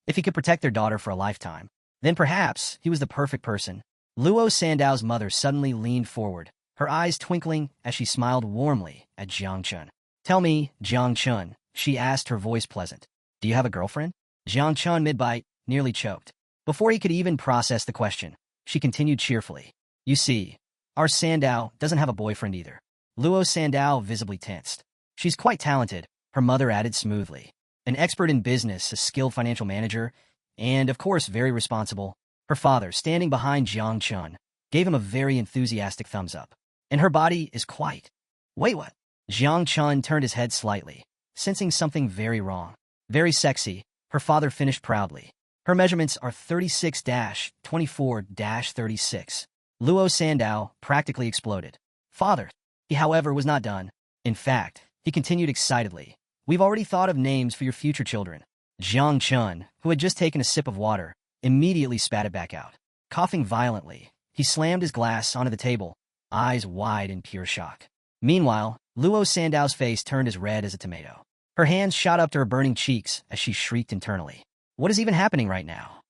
if he could protect their daughter for a lifetime, then perhaps he was the perfect person. Luo Sandao's mother suddenly leaned forward, her eyes twinkling as she smiled warmly at Jiang Chun. Tell me, Jiang Chun, she asked, her voice pleasant. Do you have a girlfriend? Jiang Chun, mid-bite, nearly choked. Before he could even process the question, she continued cheerfully. You see, our Sandao doesn't have a boyfriend either. Luo Sandao visibly tensed. She's quite talented, her mother added smoothly. An expert in business, a skilled financial manager, and, of course, very responsible. Her father, standing behind Jiang Chun, gave him a very enthusiastic thumbs up. And her body is quite... Wait, what? Jiang Chun turned his head slightly, sensing something very wrong. Very sexy, her father finished proudly. Her measurements are 36-24-36. Luo Sandao practically exploded. Father. He, however, was not done. In fact, he continued excitedly. We've already thought of names for your future children. Jiang Chun, who had just taken a sip of water, immediately spat it back out. Coughing violently, he slammed his glass onto the table, eyes wide in pure shock. Meanwhile, Luo Sandao's face turned as red as a tomato. Her hands shot up to her burning cheeks as she shrieked internally. What is even happening right now?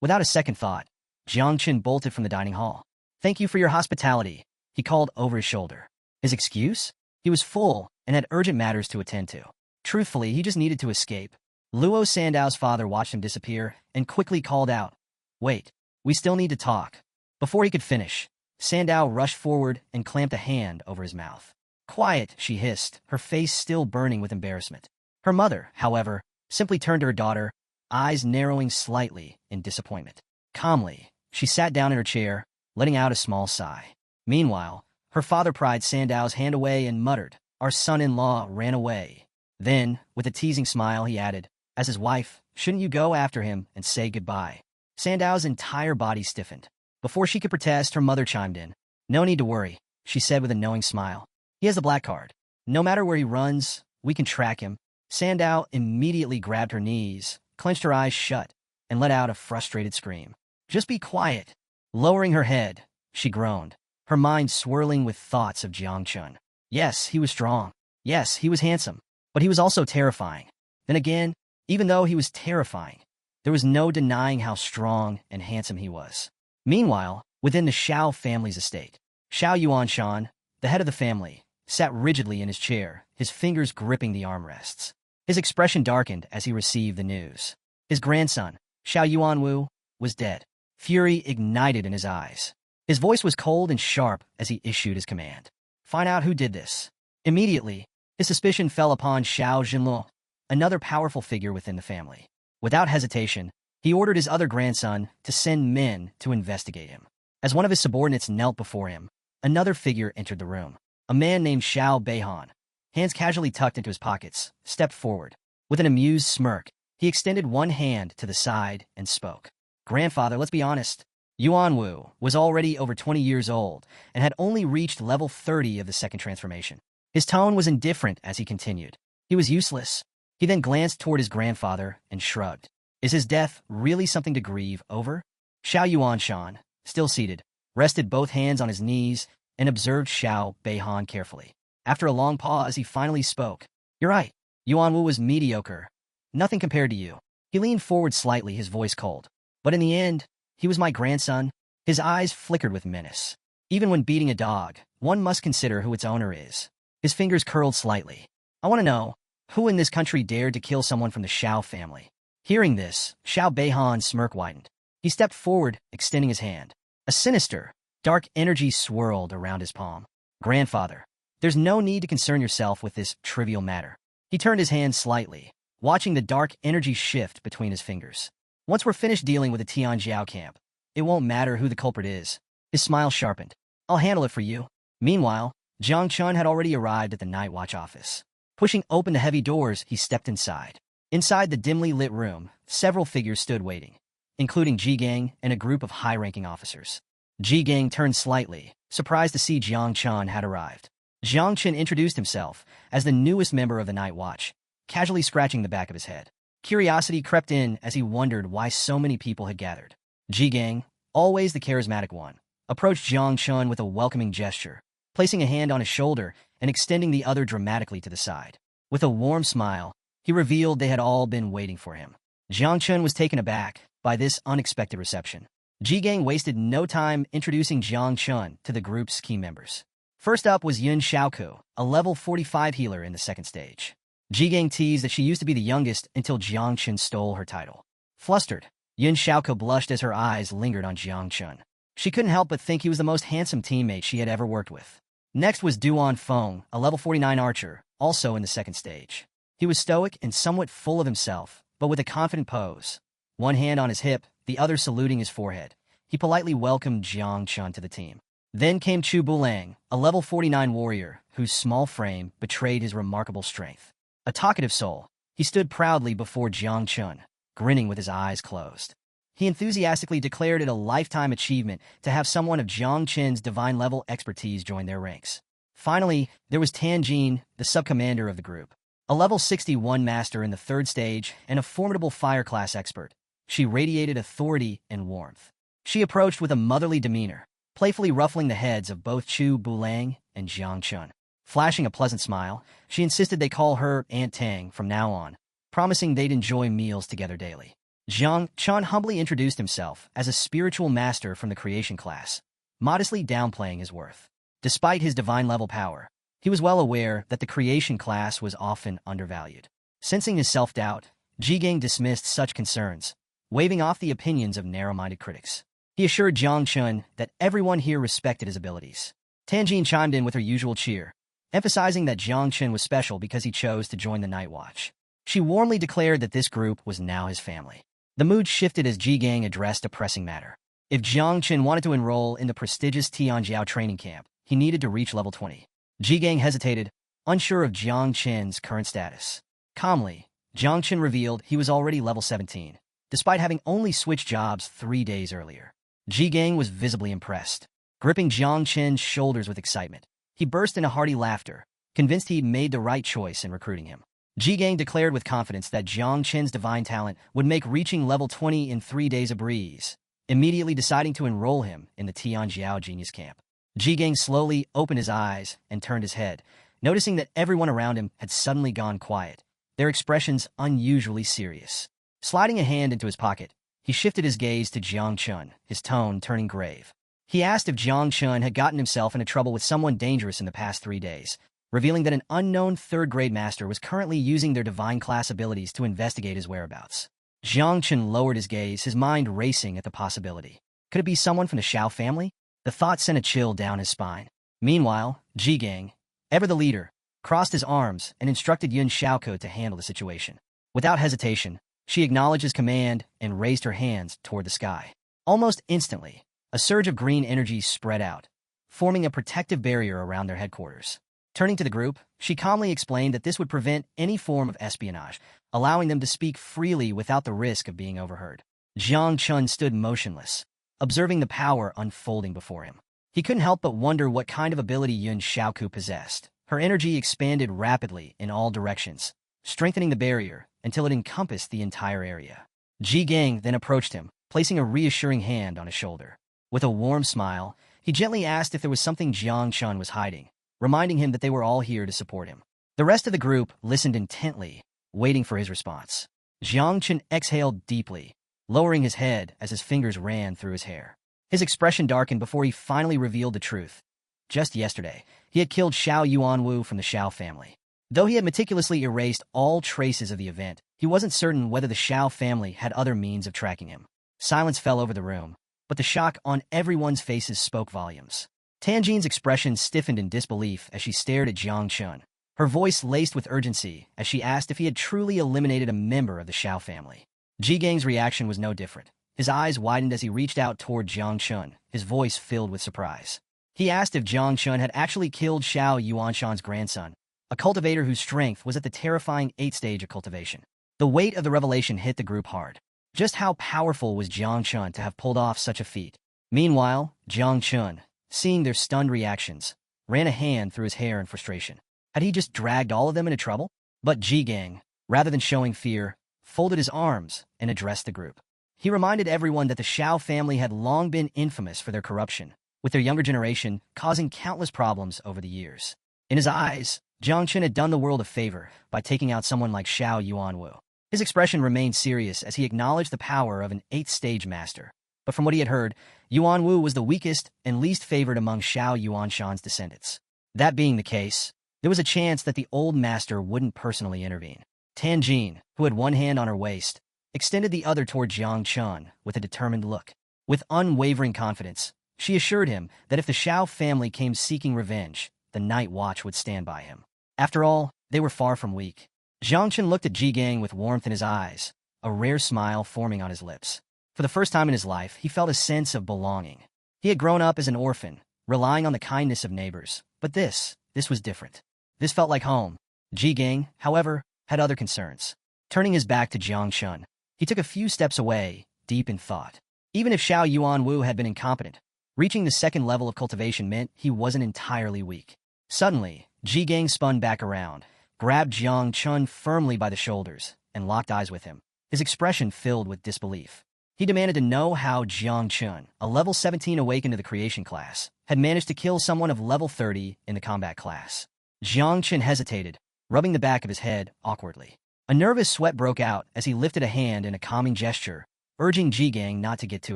Without a second thought, Jiang Chun bolted from the dining hall. Thank you for your hospitality, he called over his shoulder. His excuse? He was full and had urgent matters to attend to. Truthfully, he just needed to escape. Luo Sandao's father watched him disappear and quickly called out, Wait, we still need to talk. Before he could finish, Sandao rushed forward and clamped a hand over his mouth. Quiet, she hissed, her face still burning with embarrassment. Her mother, however, simply turned to her daughter, eyes narrowing slightly in disappointment. Calmly, she sat down in her chair, letting out a small sigh. Meanwhile, her father pried Sandao's hand away and muttered, Our son-in-law ran away. Then, with a teasing smile, he added, As his wife, shouldn't you go after him and say goodbye? Sandao's entire body stiffened. Before she could protest, her mother chimed in. No need to worry, she said with a knowing smile. He has the black card. No matter where he runs, we can track him. Sandao immediately grabbed her knees, clenched her eyes shut, and let out a frustrated scream. Just be quiet. Lowering her head, she groaned, her mind swirling with thoughts of Jiang Chun. Yes, he was strong. Yes, he was handsome. But he was also terrifying. Then again, even though he was terrifying, there was no denying how strong and handsome he was. Meanwhile, within the Xiao family's estate, Xiao Yuanshan, the head of the family, sat rigidly in his chair, his fingers gripping the armrests. His expression darkened as he received the news. His grandson, Xiao Yuanwu, was dead. Fury ignited in his eyes. His voice was cold and sharp as he issued his command. Find out who did this. Immediately, his suspicion fell upon Xiao Jinluo, another powerful figure within the family. Without hesitation, he ordered his other grandson to send men to investigate him. As one of his subordinates knelt before him, another figure entered the room. A man named Xiao Beihan, hands casually tucked into his pockets, stepped forward. With an amused smirk, he extended one hand to the side and spoke. Grandfather, let's be honest. Yuan Wu was already over 20 years old and had only reached level 30 of the second transformation. His tone was indifferent as he continued. He was useless. He then glanced toward his grandfather and shrugged. Is his death really something to grieve over? Xiao Yuanshan, still seated, rested both hands on his knees and observed Xiao Beihan carefully. After a long pause, he finally spoke. You're right. Yuan Wu was mediocre. Nothing compared to you. He leaned forward slightly, his voice cold. But in the end, he was my grandson. His eyes flickered with menace. Even when beating a dog, one must consider who its owner is. His fingers curled slightly. I want to know, who in this country dared to kill someone from the Xiao family? Hearing this, Xiao Beihan's smirk widened. He stepped forward, extending his hand. A sinister, dark energy swirled around his palm. Grandfather, there's no need to concern yourself with this trivial matter. He turned his hand slightly, watching the dark energy shift between his fingers. Once we're finished dealing with the Tianjiao camp, it won't matter who the culprit is. His smile sharpened. I'll handle it for you. Meanwhile, Jiang Chun had already arrived at the Night Watch office. Pushing open the heavy doors, he stepped inside. Inside the dimly lit room, several figures stood waiting, including Ji Gang and a group of high-ranking officers. Ji Gang turned slightly, surprised to see Jiang Chun had arrived. Jiang Chun introduced himself as the newest member of the Night Watch, casually scratching the back of his head. Curiosity crept in as he wondered why so many people had gathered. Ji Gang, always the charismatic one, approached Jiang Chun with a welcoming gesture, placing a hand on his shoulder and extending the other dramatically to the side. With a warm smile, he revealed they had all been waiting for him. Jiang Chun was taken aback by this unexpected reception. Ji Gang wasted no time introducing Jiang Chun to the group's key members. First up was Yun Xiaoku, a level 45 healer in the second stage. Ji Gang teased that she used to be the youngest until Jiang Chun stole her title. Flustered, Yun Xiaoku blushed as her eyes lingered on Jiang Chun. She couldn't help but think he was the most handsome teammate she had ever worked with. Next was Duan Feng, a level 49 archer, also in the second stage. He was stoic and somewhat full of himself, but with a confident pose. One hand on his hip, the other saluting his forehead. He politely welcomed Jiang Chun to the team. Then came Chu Bulang, a level 49 warrior, whose small frame betrayed his remarkable strength. A talkative soul, he stood proudly before Jiang Chun, grinning with his eyes closed. He enthusiastically declared it a lifetime achievement to have someone of Jiang Chun's divine-level expertise join their ranks. Finally, there was Tan Jin, the sub-commander of the group. A level 61 master in the third stage and a formidable fire class expert. She radiated authority and warmth. She approached with a motherly demeanor, playfully ruffling the heads of both Chu Bulang and Jiang Chun. Flashing a pleasant smile, she insisted they call her Aunt Tang from now on, promising they'd enjoy meals together daily. Jiang Chun humbly introduced himself as a spiritual master from the creation class, modestly downplaying his worth. Despite his divine-level power, he was well aware that the creation class was often undervalued. Sensing his self-doubt, Ji Gang dismissed such concerns, waving off the opinions of narrow-minded critics. He assured Jiang Chun that everyone here respected his abilities. Tanjin chimed in with her usual cheer, emphasizing that Jiang Chun was special because he chose to join the Night Watch. She warmly declared that this group was now his family. The mood shifted as Ji Gang addressed a pressing matter. If Jiang Chun wanted to enroll in the prestigious Tianjiao training camp, he needed to reach level 20. Ji Gang hesitated, unsure of Jiang Chun's current status. Calmly, Jiang Chun revealed he was already level 17, despite having only switched jobs 3 days earlier. Ji Gang was visibly impressed. Gripping Jiang Chun's shoulders with excitement, he burst into hearty laughter, convinced he'd made the right choice in recruiting him. Ji Gang declared with confidence that Jiang Chun's divine talent would make reaching level 20 in 3 days a breeze, immediately deciding to enroll him in the Tianjiao Genius Camp. Ji Gang slowly opened his eyes and turned his head, noticing that everyone around him had suddenly gone quiet, their expressions unusually serious. Sliding a hand into his pocket, he shifted his gaze to Jiang Chun, his tone turning grave. He asked if Jiang Chun had gotten himself into trouble with someone dangerous in the past 3 days, revealing that an unknown third-grade master was currently using their divine class abilities to investigate his whereabouts. Jiang Chun lowered his gaze, his mind racing at the possibility. Could it be someone from the Xiao family? The thought sent a chill down his spine. Meanwhile, Ji Gang, ever the leader, crossed his arms and instructed Yun Xiaoku to handle the situation. Without hesitation, she acknowledged his command and raised her hands toward the sky. Almost instantly, a surge of green energy spread out, forming a protective barrier around their headquarters. Turning to the group, she calmly explained that this would prevent any form of espionage, allowing them to speak freely without the risk of being overheard. Jiang Chun stood motionless, observing the power unfolding before him. He couldn't help but wonder what kind of ability Yun Xiaoku possessed. Her energy expanded rapidly in all directions, strengthening the barrier until it encompassed the entire area. Ji Gang then approached him, placing a reassuring hand on his shoulder. With a warm smile, he gently asked if there was something Jiang Chun was hiding, reminding him that they were all here to support him. The rest of the group listened intently, waiting for his response. Jiang Chun exhaled deeply, lowering his head as his fingers ran through his hair. His expression darkened before he finally revealed the truth. Just yesterday, he had killed Xiao Yuanwu from the Xiao family. Though he had meticulously erased all traces of the event, he wasn't certain whether the Xiao family had other means of tracking him. Silence fell over the room, but the shock on everyone's faces spoke volumes. Tianjin's expression stiffened in disbelief as she stared at Jiang Chun, her voice laced with urgency as she asked if he had truly eliminated a member of the Xiao family. Ji Gang's reaction was no different. His eyes widened as he reached out toward Jiang Chun, his voice filled with surprise. He asked if Jiang Chun had actually killed Xiao Yuanshan's grandson, a cultivator whose strength was at the terrifying 8th stage of cultivation. The weight of the revelation hit the group hard. Just how powerful was Jiang Chun to have pulled off such a feat? Meanwhile, Jiang Chun, seeing their stunned reactions, ran a hand through his hair in frustration. Had he just dragged all of them into trouble? But Ji Gang, rather than showing fear, folded his arms and addressed the group. He reminded everyone that the Xiao family had long been infamous for their corruption, with their younger generation causing countless problems over the years. In his eyes, Jiang Chun had done the world a favor by taking out someone like Xiao Yuanwu. His expression remained serious as he acknowledged the power of an 8th stage master. But from what he had heard, Yuanwu was the weakest and least favored among Xiao Yuanshan's descendants. That being the case, there was a chance that the old master wouldn't personally intervene. Tianjin, who had one hand on her waist, extended the other toward Jiang Chun with a determined look. With unwavering confidence, she assured him that if the Xiao family came seeking revenge, the Night Watch would stand by him. After all, they were far from weak. Jiang Chun looked at Ji Gang with warmth in his eyes, a rare smile forming on his lips. For the first time in his life, he felt a sense of belonging. He had grown up as an orphan, relying on the kindness of neighbors. But this was different. This felt like home. Ji Gang, however, had other concerns. Turning his back to Jiang Chun, he took a few steps away, deep in thought. Even if Xiao Yuanwu had been incompetent, reaching the 2nd level of cultivation meant he wasn't entirely weak. Suddenly, Ji Gang spun back around, grabbed Jiang Chun firmly by the shoulders, and locked eyes with him, his expression filled with disbelief. He demanded to know how Jiang Chun, a level 17 awakened to the creation class, had managed to kill someone of level 30 in the combat class. Jiang Chun hesitated, rubbing the back of his head awkwardly. A nervous sweat broke out as he lifted a hand in a calming gesture, urging Ji Gang not to get too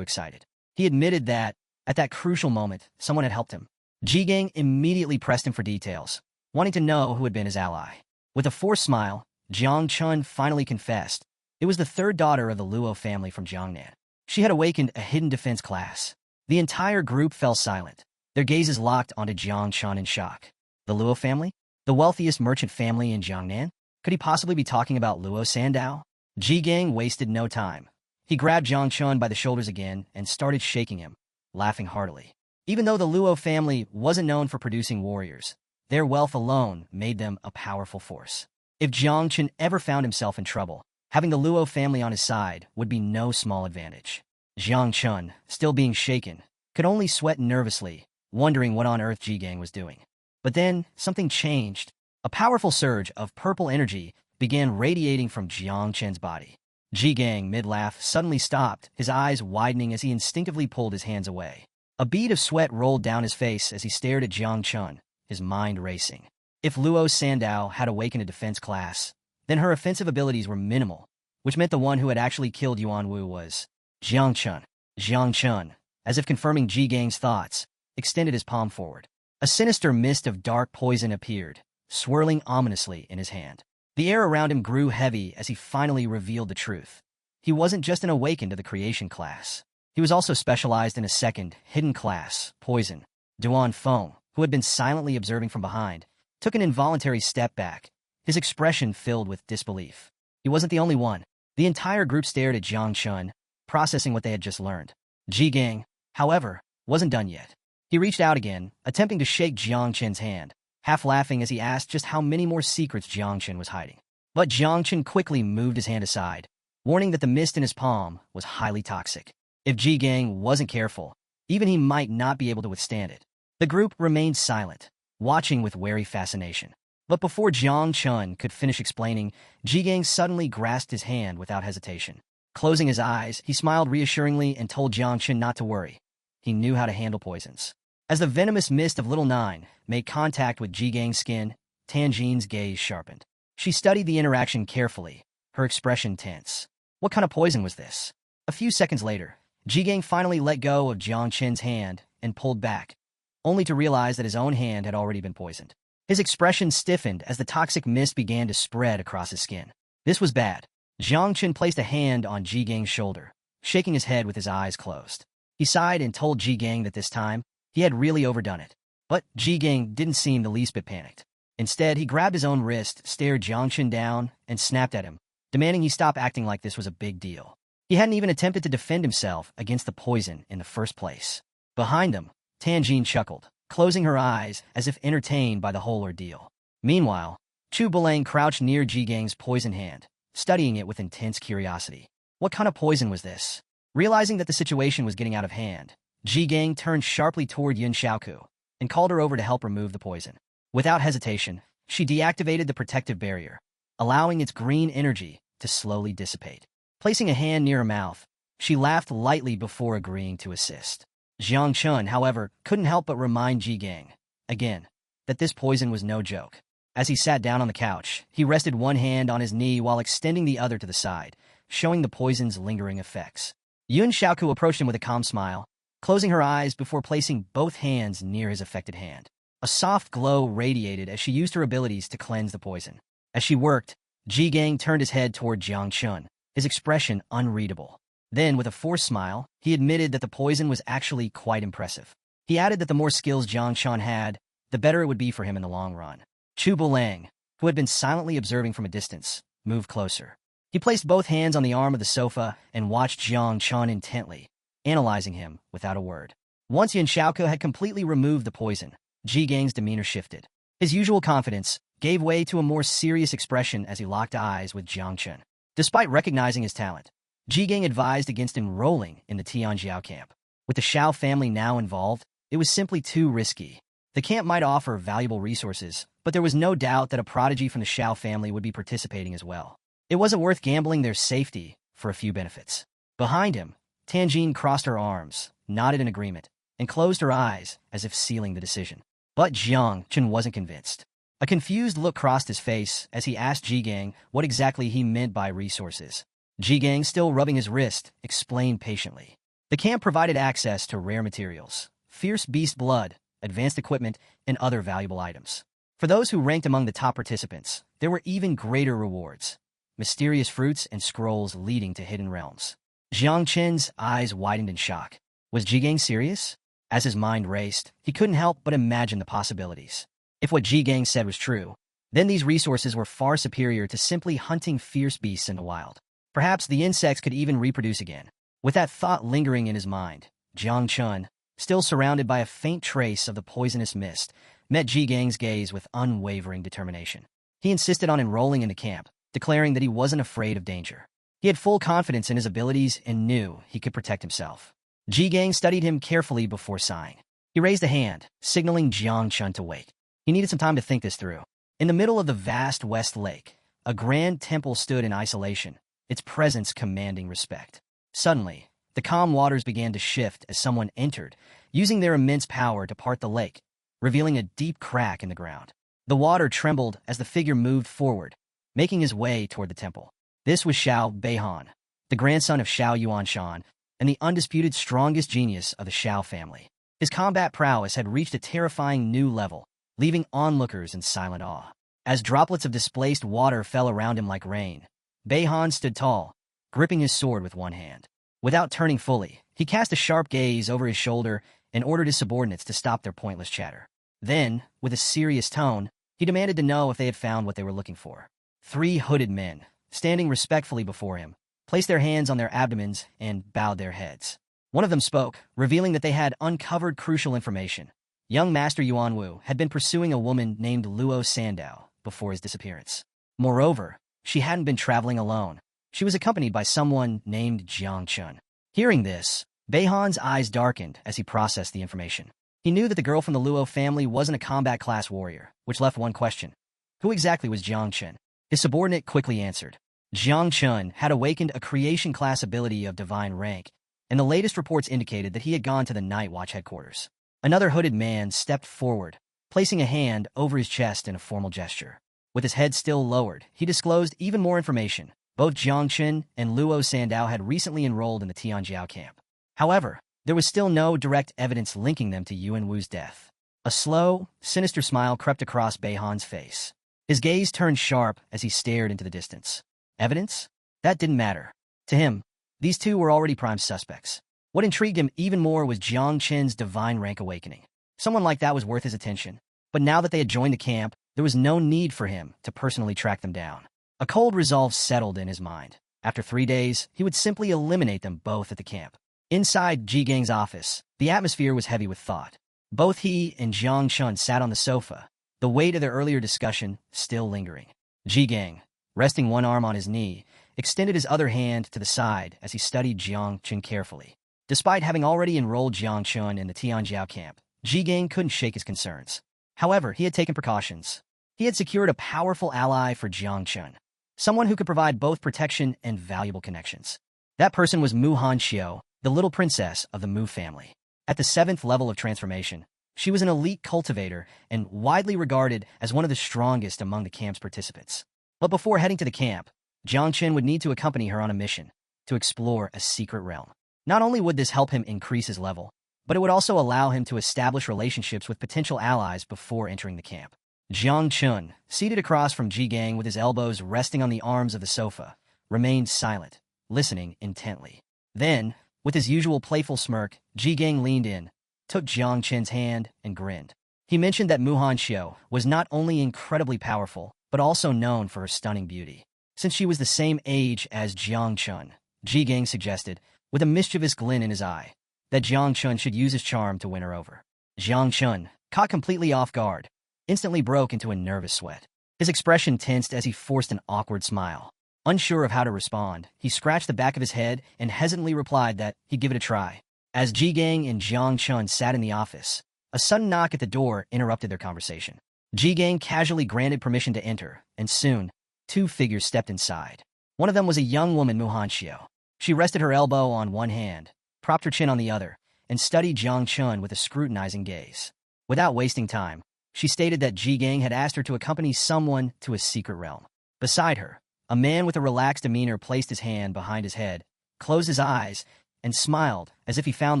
excited. He admitted that, at that crucial moment, someone had helped him. Ji Gang immediately pressed him for details, wanting to know who had been his ally. With a forced smile, Jiang Chun finally confessed. It was the 3rd daughter of the Luo family from Jiangnan. She had awakened a hidden defense class. The entire group fell silent, their gazes locked onto Jiang Chun in shock. The Luo family? The wealthiest merchant family in Jiangnan? Could he possibly be talking about Luo Sandao? Ji Gang wasted no time. He grabbed Jiang Chun by the shoulders again and started shaking him, laughing heartily. Even though the Luo family wasn't known for producing warriors, their wealth alone made them a powerful force. If Jiang Chun ever found himself in trouble, having the Luo family on his side would be no small advantage. Jiang Chun, still being shaken, could only sweat nervously, wondering what on earth Ji Gang was doing. But then, something changed. A powerful surge of purple energy began radiating from Jiang Chun's body. Ji Gang, mid-laugh, suddenly stopped, his eyes widening as he instinctively pulled his hands away. A bead of sweat rolled down his face as he stared at Jiang Chun, his mind racing. If Luo Sandao had awakened a defense class, then her offensive abilities were minimal, which meant the one who had actually killed Yuanwu was Jiang Chun. Jiang Chun, as if confirming Ji Gang's thoughts, extended his palm forward. A sinister mist of dark poison appeared, swirling ominously in his hand. The air around him grew heavy as he finally revealed the truth. He wasn't just an awakened to the creation class. He was also specialized in a 2nd, hidden class, poison. Duan Feng, who had been silently observing from behind, took an involuntary step back, his expression filled with disbelief. He wasn't the only one. The entire group stared at Jiang Chun, processing what they had just learned. Ji Gang, however, wasn't done yet. He reached out again, attempting to shake Jiang Chun's hand, half laughing as he asked just how many more secrets Jiang Chun was hiding. But Jiang Chun quickly moved his hand aside, warning that the mist in his palm was highly toxic. If Ji Gang wasn't careful, even he might not be able to withstand it. The group remained silent, watching with wary fascination. But before Jiang Chun could finish explaining, Ji Gang suddenly grasped his hand without hesitation. Closing his eyes, he smiled reassuringly and told Jiang Chun not to worry. He knew how to handle poisons. As the venomous mist of Little Nine made contact with Ji Gang's skin, Tianjin's gaze sharpened. She studied the interaction carefully, her expression tense. What kind of poison was this? A few seconds later, Ji Gang finally let go of Jiang Chen's hand and pulled back, only to realize that his own hand had already been poisoned. His expression stiffened as the toxic mist began to spread across his skin. This was bad. Jiang Chen placed a hand on Ji Gang's shoulder, shaking his head with his eyes closed. He sighed and told Ji Gang that this time, he had really overdone it. But Ji Gang didn't seem the least bit panicked. Instead, he grabbed his own wrist, stared Jiang Chen down, and snapped at him, demanding he stop acting like this was a big deal. He hadn't even attempted to defend himself against the poison in the first place. Behind them, Tianjin chuckled, closing her eyes as if entertained by the whole ordeal. Meanwhile, Chu Bulang crouched near Ji Gang's poisoned hand, studying it with intense curiosity. What kind of poison was this? Realizing that the situation was getting out of hand, Ji Gang turned sharply toward Yun Xiaoku and called her over to help remove the poison. Without hesitation, she deactivated the protective barrier, allowing its green energy to slowly dissipate. Placing a hand near her mouth, she laughed lightly before agreeing to assist. Jiang Chun, however, couldn't help but remind Ji Gang, again, that this poison was no joke. As he sat down on the couch, he rested one hand on his knee while extending the other to the side, showing the poison's lingering effects. Yun Xiaoku approached him with a calm smile, closing her eyes before placing both hands near his affected hand. A soft glow radiated as she used her abilities to cleanse the poison. As she worked, Ji Gang turned his head toward Jiang Chun, his expression unreadable. Then, with a forced smile, he admitted that the poison was actually quite impressive. He added that the more skills Jiang Chun had, the better it would be for him in the long run. Chu Bulang, who had been silently observing from a distance, moved closer. He placed both hands on the arm of the sofa and watched Jiang Chun intently, analyzing him without a word. Once Yun Xiaoku had completely removed the poison, Ji Gang's demeanor shifted. His usual confidence gave way to a more serious expression as he locked eyes with Jiang Chun. Despite recognizing his talent, Ji Gang advised against enrolling in the Tian camp. With the Xiao family now involved, it was simply too risky. The camp might offer valuable resources, but there was no doubt that a prodigy from the Xiao family would be participating as well. It wasn't worth gambling their safety for a few benefits. Behind him, Tianjin crossed her arms, nodded in agreement, and closed her eyes as if sealing the decision. But Jiang Chun wasn't convinced. A confused look crossed his face as he asked Ji Gang what exactly he meant by resources. Ji Gang, still rubbing his wrist, explained patiently. The camp provided access to rare materials, fierce beast blood, advanced equipment, and other valuable items. For those who ranked among the top participants, there were even greater rewards, mysterious fruits and scrolls leading to hidden realms. Jiang Chen's eyes widened in shock. Was Ji Gang serious? As his mind raced, he couldn't help but imagine the possibilities. If what Ji Gang said was true, then these resources were far superior to simply hunting fierce beasts in the wild. Perhaps the insects could even reproduce again. With that thought lingering in his mind, Jiang Chun, still surrounded by a faint trace of the poisonous mist, met Ji Gang's gaze with unwavering determination. He insisted on enrolling in the camp, declaring that he wasn't afraid of danger. He had full confidence in his abilities and knew he could protect himself. Ji Gang studied him carefully before sighing. He raised a hand, signaling Jiang Chun to wait. He needed some time to think this through. In the middle of the vast West Lake, a grand temple stood in isolation, its presence commanding respect. Suddenly, the calm waters began to shift as someone entered, using their immense power to part the lake, revealing a deep crack in the ground. The water trembled as the figure moved forward, making his way toward the temple. This was Xiao Beihan, the grandson of Xiao Yuanshan, and the undisputed strongest genius of the Xiao family. His combat prowess had reached a terrifying new level, leaving onlookers in silent awe. As droplets of displaced water fell around him like rain, Beihan stood tall, gripping his sword with one hand. Without turning fully, he cast a sharp gaze over his shoulder and ordered his subordinates to stop their pointless chatter. Then, with a serious tone, he demanded to know if they had found what they were looking for. 3 hooded men, standing respectfully before him, placed their hands on their abdomens and bowed their heads. One of them spoke, revealing that they had uncovered crucial information. Young Master Yuanwu had been pursuing a woman named Luo Sandao before his disappearance. Moreover, she hadn't been traveling alone. She was accompanied by someone named Jiang Chun. Hearing this, Beihan's eyes darkened as he processed the information. He knew that the girl from the Luo family wasn't a combat class warrior, which left one question. Who exactly was Jiang Chen? His subordinate quickly answered. Jiang Chen had awakened a creation class ability of divine rank, and the latest reports indicated that he had gone to the Night Watch headquarters. Another hooded man stepped forward, placing a hand over his chest in a formal gesture. With his head still lowered, he disclosed even more information. Both Jiang Chen and Luo Sandao had recently enrolled in the Tianjiao camp. However, there was still no direct evidence linking them to Yuan Wu's death. A slow, sinister smile crept across Beihan's face. His gaze turned sharp as he stared into the distance. Evidence? That didn't matter. To him, these two were already prime suspects. What intrigued him even more was Jiang Chen's divine rank awakening. Someone like that was worth his attention. But now that they had joined the camp, there was no need for him to personally track them down. A cold resolve settled in his mind. After 3 days, he would simply eliminate them both at the camp. Inside Ji Gang's office, the atmosphere was heavy with thought. Both he and Jiang Chen sat on the sofa, the weight of their earlier discussion still lingering. Ji Gang, resting one arm on his knee, extended his other hand to the side as he studied Jiang Chen carefully. Despite having already enrolled Jiang Chen in the Tianjiao camp, Ji Gang couldn't shake his concerns. However, he had taken precautions. He had secured a powerful ally for Jiang Chen, someone who could provide both protection and valuable connections. That person was Xiao, the little princess of the Mu family. At the 7th level of transformation, she was an elite cultivator and widely regarded as one of the strongest among the camp's participants. But before heading to the camp, Jiang Chen would need to accompany her on a mission to explore a secret realm. Not only would this help him increase his level, but it would also allow him to establish relationships with potential allies before entering the camp. Jiang Chen, seated across from Ji Gang with his elbows resting on the arms of the sofa, remained silent, listening intently. Then, with his usual playful smirk, Ji Gang leaned in, took Jiang Chen's hand, and grinned. He mentioned that Xiao was not only incredibly powerful, but also known for her stunning beauty. Since she was the same age as Jiang Chen, Ji Gang suggested, with a mischievous glint in his eye, that Jiang Chen should use his charm to win her over. Jiang Chen, caught completely off guard, instantly broke into a nervous sweat. His expression tensed as he forced an awkward smile. Unsure of how to respond, he scratched the back of his head and hesitantly replied that he'd give it a try. As Ji Gang and Jiang Chen sat in the office, a sudden knock at the door interrupted their conversation. Ji Gang casually granted permission to enter, and soon, 2 figures stepped inside. One of them was a young woman, Xiao. She rested her elbow on one hand, propped her chin on the other, and studied Jiang Chen with a scrutinizing gaze. Without wasting time, she stated that Ji Gang had asked her to accompany someone to a secret realm. Beside her, a man with a relaxed demeanor placed his hand behind his head, closed his eyes, and smiled as if he found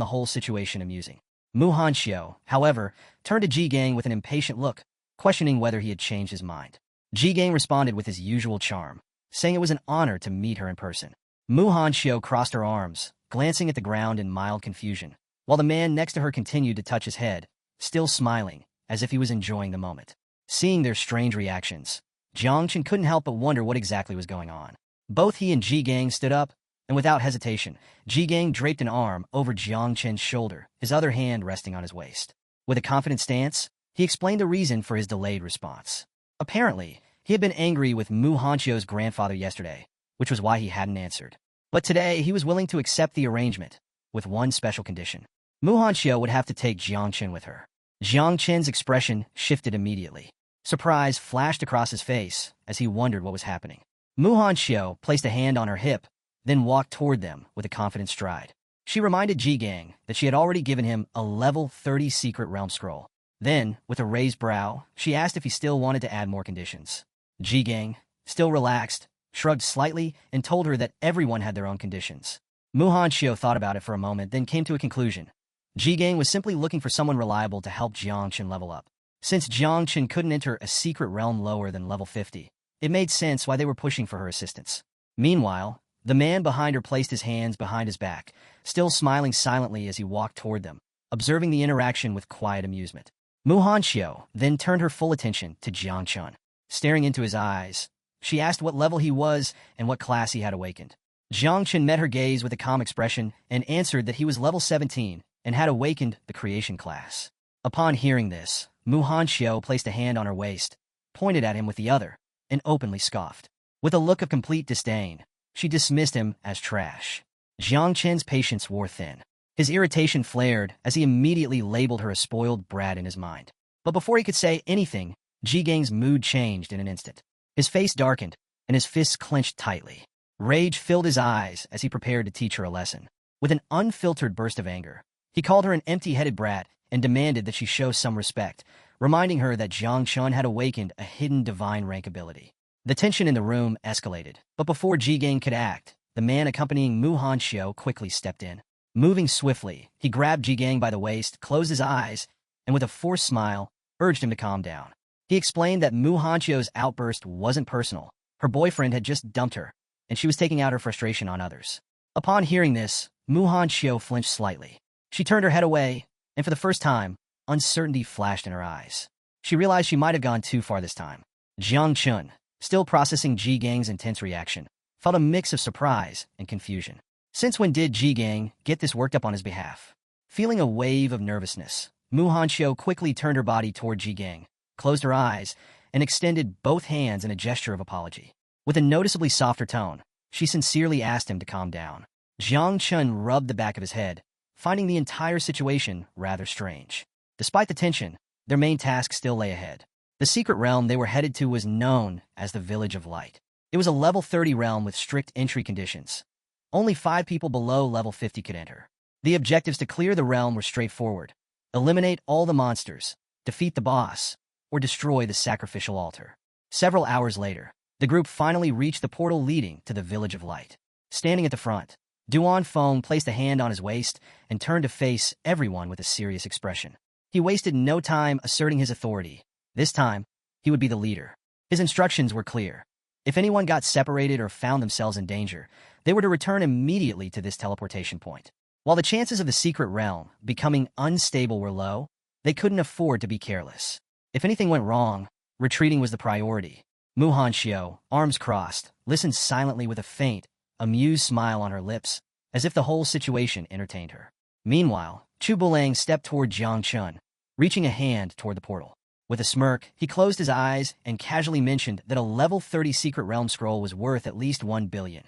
the whole situation amusing. Xiao, however, turned to Ji Gang with an impatient look, questioning whether he had changed his mind. Ji Gang responded with his usual charm, saying it was an honor to meet her in person. Xiao crossed her arms, glancing at the ground in mild confusion, while the man next to her continued to touch his head, still smiling, as if he was enjoying the moment. Seeing their strange reactions, Jiang Chen couldn't help but wonder what exactly was going on. Both he and Ji Gang stood up, and without hesitation, Ji Gang draped an arm over Jiang Chen's shoulder, his other hand resting on his waist. With a confident stance, he explained the reason for his delayed response. Apparently, he had been angry with Xiao's grandfather yesterday, which was why he hadn't answered. But today, he was willing to accept the arrangement, with one special condition. Xiao would have to take Jiang Chen with her. Jiang Chen's expression shifted immediately. Surprise flashed across his face as he wondered what was happening. Xiao placed a hand on her hip, then walked toward them with a confident stride. She reminded Ji Gang that she had already given him a level 30 secret realm scroll. Then, with a raised brow, she asked if he still wanted to add more conditions. Ji Gang, still relaxed, shrugged slightly and told her that everyone had their own conditions. Xiao thought about it for a moment, then came to a conclusion. Ji Gang was simply looking for someone reliable to help Jiang Chen level up. Since Jiang Chen couldn't enter a secret realm lower than level 50, it made sense why they were pushing for her assistance. Meanwhile, the man behind her placed his hands behind his back, still smiling silently as he walked toward them, observing the interaction with quiet amusement. Xiao then turned her full attention to Jiang Chen. Staring into his eyes, she asked what level he was and what class he had awakened. Jiang Chen met her gaze with a calm expression and answered that he was level 17 and had awakened the creation class. Upon hearing this, Xiao placed a hand on her waist, pointed at him with the other, and openly scoffed. With a look of complete disdain, she dismissed him as trash. Jiang Chen's patience wore thin. His irritation flared as he immediately labeled her a spoiled brat in his mind. But before he could say anything, Jigang's mood changed in an instant. His face darkened, and his fists clenched tightly. Rage filled his eyes as he prepared to teach her a lesson. With an unfiltered burst of anger, he called her an empty-headed brat and demanded that she show some respect, reminding her that Jiang Chun had awakened a hidden divine rank ability. The tension in the room escalated, but before Jigang could act, the man accompanying Xiao quickly stepped in. Moving swiftly, he grabbed Jigang by the waist, closed his eyes, and with a forced smile, urged him to calm down. He explained that Xiao's outburst wasn't personal. Her boyfriend had just dumped her, and she was taking out her frustration on others. Upon hearing this, Xiao flinched slightly. She turned her head away, and for the first time, uncertainty flashed in her eyes. She realized she might have gone too far this time. Jiang Chun, still processing Jigang's intense reaction, felt a mix of surprise and confusion. Since when did Jigang get this worked up on his behalf? Feeling a wave of nervousness, Xiao quickly turned her body toward Jigang, closed her eyes, and extended both hands in a gesture of apology. With a noticeably softer tone, she sincerely asked him to calm down. Jiang Chun rubbed the back of his head, finding the entire situation rather strange. Despite the tension, their main task still lay ahead. The secret realm they were headed to was known as the Village of Light. It was a level 30 realm with strict entry conditions. Only 5 people below level 50 could enter. The objectives to clear the realm were straightforward: eliminate all the monsters, defeat the boss, or destroy the sacrificial altar. Several hours later, the group finally reached the portal leading to the Village of Light. Standing at the front, Duan Feng placed a hand on his waist and turned to face everyone with a serious expression. He wasted no time asserting his authority. This time, he would be the leader. His instructions were clear. If anyone got separated or found themselves in danger, they were to return immediately to this teleportation point. While the chances of the secret realm becoming unstable were low, they couldn't afford to be careless. If anything went wrong, retreating was the priority. Xiao, arms crossed, listened silently with a faint, amused smile on her lips, as if the whole situation entertained her. Meanwhile, Chu Bulang stepped toward Jiang Chun, reaching a hand toward the portal. With a smirk, he closed his eyes and casually mentioned that a level 30 secret realm scroll was worth at least 1 billion.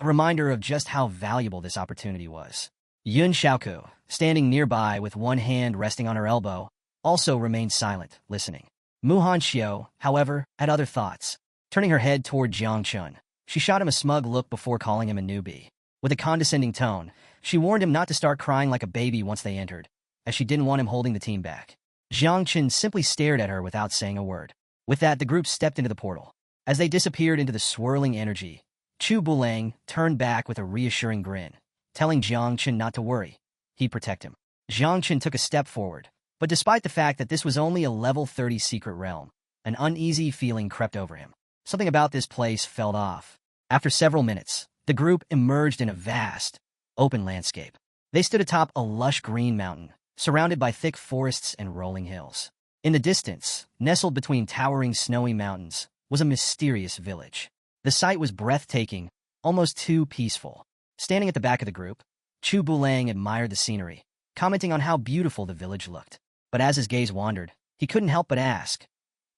A reminder of just how valuable this opportunity was. Yun Xiaoku, standing nearby with one hand resting on her elbow, also remained silent, listening. Xiao, however, had other thoughts. Turning her head toward Jiang Chun, she shot him a smug look before calling him a newbie. With a condescending tone, she warned him not to start crying like a baby once they entered, as she didn't want him holding the team back. Jiang Chun simply stared at her without saying a word. With that, the group stepped into the portal. As they disappeared into the swirling energy, Chu Bulang turned back with a reassuring grin, telling Jiang Chun not to worry. He'd protect him. Jiang Chun took a step forward, but despite the fact that this was only a level 30 secret realm, an uneasy feeling crept over him. Something about this place felt off. After several minutes, the group emerged in a vast, open landscape. They stood atop a lush green mountain, surrounded by thick forests and rolling hills. In the distance, nestled between towering snowy mountains, was a mysterious village. The sight was breathtaking, almost too peaceful. Standing at the back of the group, Chu Bulang admired the scenery, commenting on how beautiful the village looked. But as his gaze wandered, he couldn't help but ask,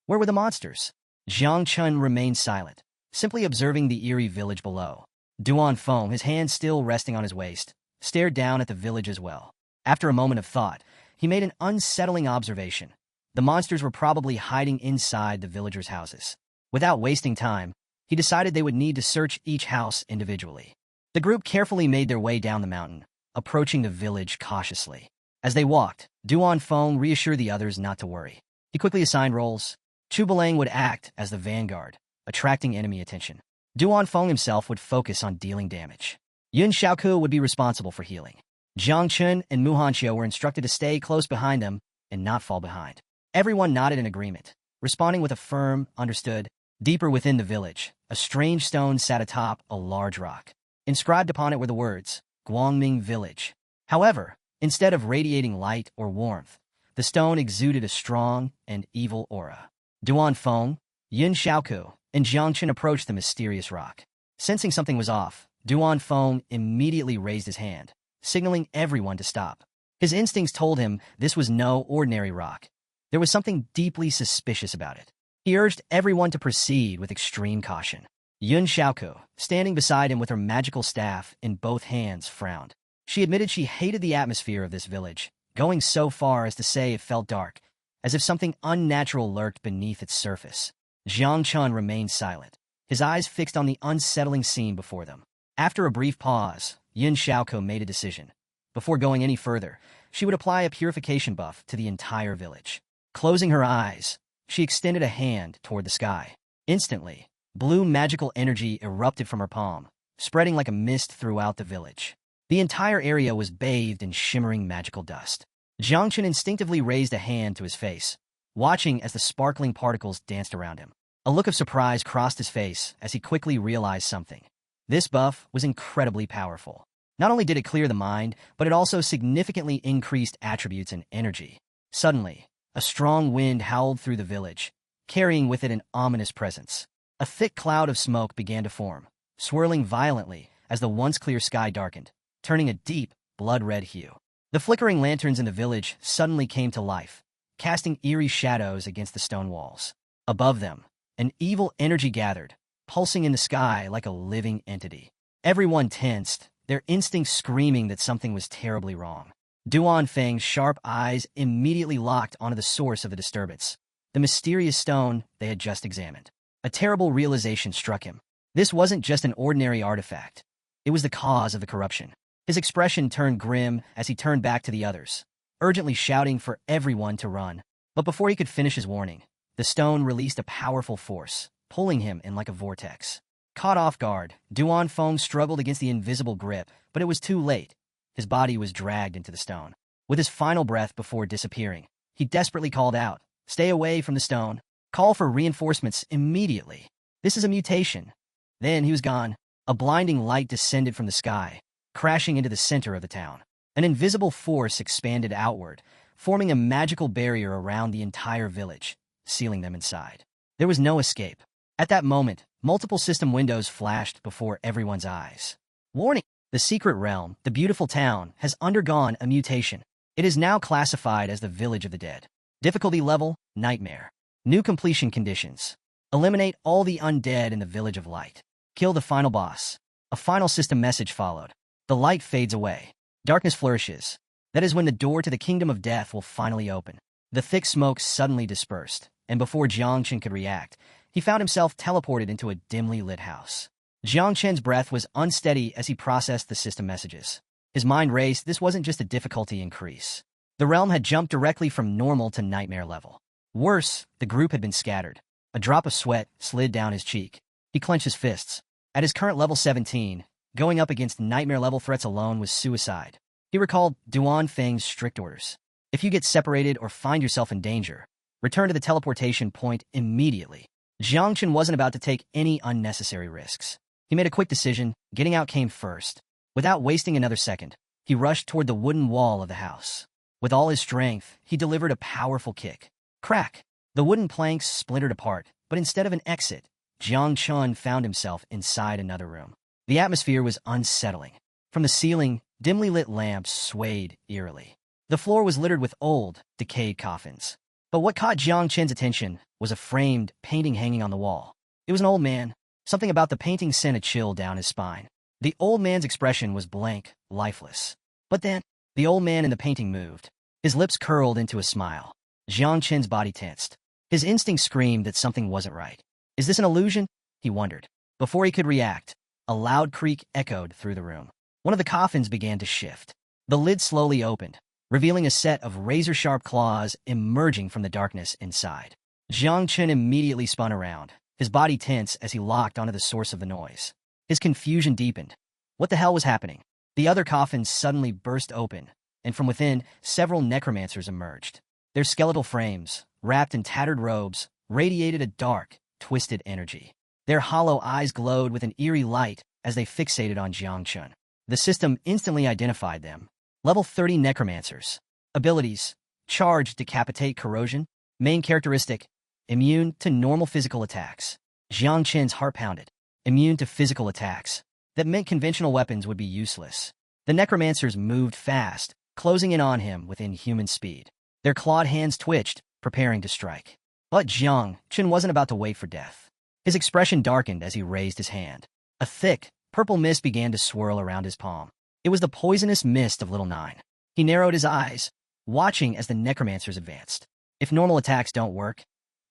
where were the monsters? Jiang Chun remained silent, simply observing the eerie village below. Duan Feng, his hand still resting on his waist, stared down at the village as well. After a moment of thought, he made an unsettling observation. The monsters were probably hiding inside the villagers' houses. Without wasting time, he decided they would need to search each house individually. The group carefully made their way down the mountain, approaching the village cautiously. As they walked, Duan Feng reassured the others not to worry. He quickly assigned roles. Chu Bulang would act as the vanguard, attracting enemy attention. Duan Feng himself would focus on dealing damage. Yun Xiaoku would be responsible for healing. Jiang Chun and Xiao were instructed to stay close behind them and not fall behind. Everyone nodded in agreement, responding with a firm, understood. Deeper within the village, a strange stone sat atop a large rock. Inscribed upon it were the words, Guangming Village. However, instead of radiating light or warmth, the stone exuded a strong and evil aura. Duan Feng, Yun Xiaoku, and Jiang Chun approached the mysterious rock. Sensing something was off, Duan Feng immediately raised his hand, signaling everyone to stop. His instincts told him this was no ordinary rock. There was something deeply suspicious about it. He urged everyone to proceed with extreme caution. Yun Xiaoku, standing beside him with her magical staff in both hands, frowned. She admitted she hated the atmosphere of this village, going so far as to say it felt dark, as if something unnatural lurked beneath its surface. Jiang Chun remained silent, his eyes fixed on the unsettling scene before them. After a brief pause, Yun Xiaoko made a decision. Before going any further, she would apply a purification buff to the entire village. Closing her eyes, she extended a hand toward the sky. Instantly, blue magical energy erupted from her palm, spreading like a mist throughout the village. The entire area was bathed in shimmering magical dust. Jiang Chun instinctively raised a hand to his face, watching as the sparkling particles danced around him. A look of surprise crossed his face as he quickly realized something. This buff was incredibly powerful. Not only did it clear the mind, but it also significantly increased attributes and energy. Suddenly, a strong wind howled through the village, carrying with it an ominous presence. A thick cloud of smoke began to form, swirling violently as the once clear sky darkened, turning a deep, blood-red hue. The flickering lanterns in the village suddenly came to life, casting eerie shadows against the stone walls. Above them, an evil energy gathered, pulsing in the sky like a living entity. Everyone tensed, their instincts screaming that something was terribly wrong. Duan Feng's sharp eyes immediately locked onto the source of the disturbance, the mysterious stone they had just examined. A terrible realization struck him. This wasn't just an ordinary artifact. It was the cause of the corruption. His expression turned grim as he turned back to the others, urgently shouting for everyone to run. But before he could finish his warning, the stone released a powerful force, pulling him in like a vortex. Caught off guard, Duan Feng struggled against the invisible grip, but it was too late. His body was dragged into the stone. With his final breath before disappearing, he desperately called out, "Stay away from the stone. Call for reinforcements immediately. This is a mutation." Then he was gone. A blinding light descended from the sky, crashing into the center of the town. An invisible force expanded outward, forming a magical barrier around the entire village, sealing them inside. There was no escape. At that moment, multiple system windows flashed before everyone's eyes. Warning! The secret realm, the beautiful town, has undergone a mutation. It is now classified as the Village of the Dead. Difficulty level, Nightmare. New completion conditions. Eliminate all the undead in the Village of Light. Kill the final boss. A final system message followed. The light fades away. Darkness flourishes. That is when the door to the Kingdom of Death will finally open. The thick smoke suddenly dispersed, and before Jiang Chen could react, he found himself teleported into a dimly lit house. Jiang Chen's breath was unsteady as he processed the system messages. His mind raced. This wasn't just a difficulty increase. The realm had jumped directly from normal to nightmare level. Worse, the group had been scattered. A drop of sweat slid down his cheek. He clenched his fists. At his current level 17, going up against nightmare-level threats alone was suicide. He recalled Duan Feng's strict orders. If you get separated or find yourself in danger, return to the teleportation point immediately. Jiang Chen wasn't about to take any unnecessary risks. He made a quick decision. Getting out came first. Without wasting another second, he rushed toward the wooden wall of the house. With all his strength, he delivered a powerful kick. Crack! The wooden planks splintered apart, but instead of an exit, Jiang Chun found himself inside another room. The atmosphere was unsettling. From the ceiling, dimly lit lamps swayed eerily. The floor was littered with old, decayed coffins. But what caught Jiang Chen's attention was a framed painting hanging on the wall. It was an old man. Something about the painting sent a chill down his spine. The old man's expression was blank, lifeless. But then, the old man in the painting moved. His lips curled into a smile. Jiang Chen's body tensed. His instinct screamed that something wasn't right. Is this an illusion? He wondered. Before he could react, a loud creak echoed through the room. One of the coffins began to shift. The lid slowly opened, revealing a set of razor-sharp claws emerging from the darkness inside. Jiang Chen immediately spun around, his body tense as he locked onto the source of the noise. His confusion deepened. What the hell was happening? The other coffins suddenly burst open, and from within, several necromancers emerged. Their skeletal frames, wrapped in tattered robes, radiated a dark, twisted energy. Their hollow eyes glowed with an eerie light as they fixated on Jiang Chen. The system instantly identified them. Level 30 Necromancers. Abilities: Charge, Decapitate, Corrosion. Main characteristic: Immune to normal physical attacks. Jiang Chen's heart pounded. Immune to physical attacks. That meant conventional weapons would be useless. The Necromancers moved fast, closing in on him with inhuman speed. Their clawed hands twitched, preparing to strike. But Jiang Chen wasn't about to wait for death. His expression darkened as he raised his hand. A thick, purple mist began to swirl around his palm. It was the poisonous mist of Little Nine. He narrowed his eyes, watching as the necromancers advanced. If normal attacks don't work,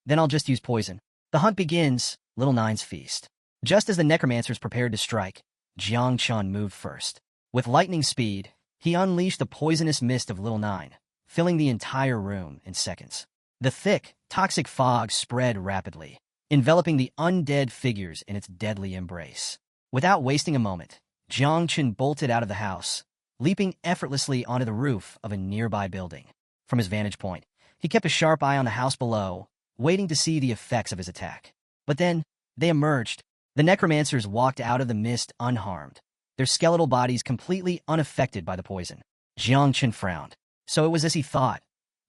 then I'll just use poison. The hunt begins, Little Nine's feast. Just as the necromancers prepared to strike, Jiang Chun moved first. With lightning speed, he unleashed the poisonous mist of Little Nine, filling the entire room in seconds. The thick, toxic fog spread rapidly, enveloping the undead figures in its deadly embrace. Without wasting a moment, Jiang Chun bolted out of the house, leaping effortlessly onto the roof of a nearby building. From his vantage point, he kept a sharp eye on the house below, waiting to see the effects of his attack. But then, they emerged. The necromancers walked out of the mist unharmed, their skeletal bodies completely unaffected by the poison. Jiang Chun frowned. So it was as he thought.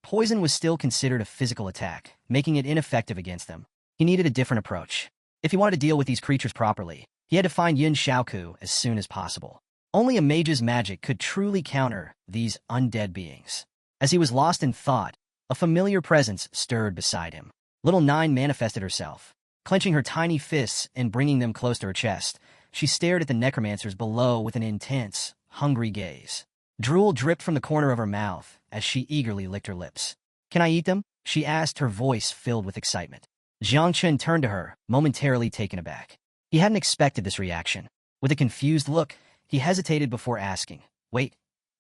Poison was still considered a physical attack, making it ineffective against them. He needed a different approach. If he wanted to deal with these creatures properly, he had to find Yin Xiaoku as soon as possible. Only a mage's magic could truly counter these undead beings. As he was lost in thought, a familiar presence stirred beside him. Little Nine manifested herself. Clenching her tiny fists and bringing them close to her chest, she stared at the necromancers below with an intense, hungry gaze. Drool dripped from the corner of her mouth as she eagerly licked her lips. "Can I eat them?" she asked, her voice filled with excitement. Jiang Chun turned to her, momentarily taken aback. He hadn't expected this reaction. With a confused look, he hesitated before asking, "Wait,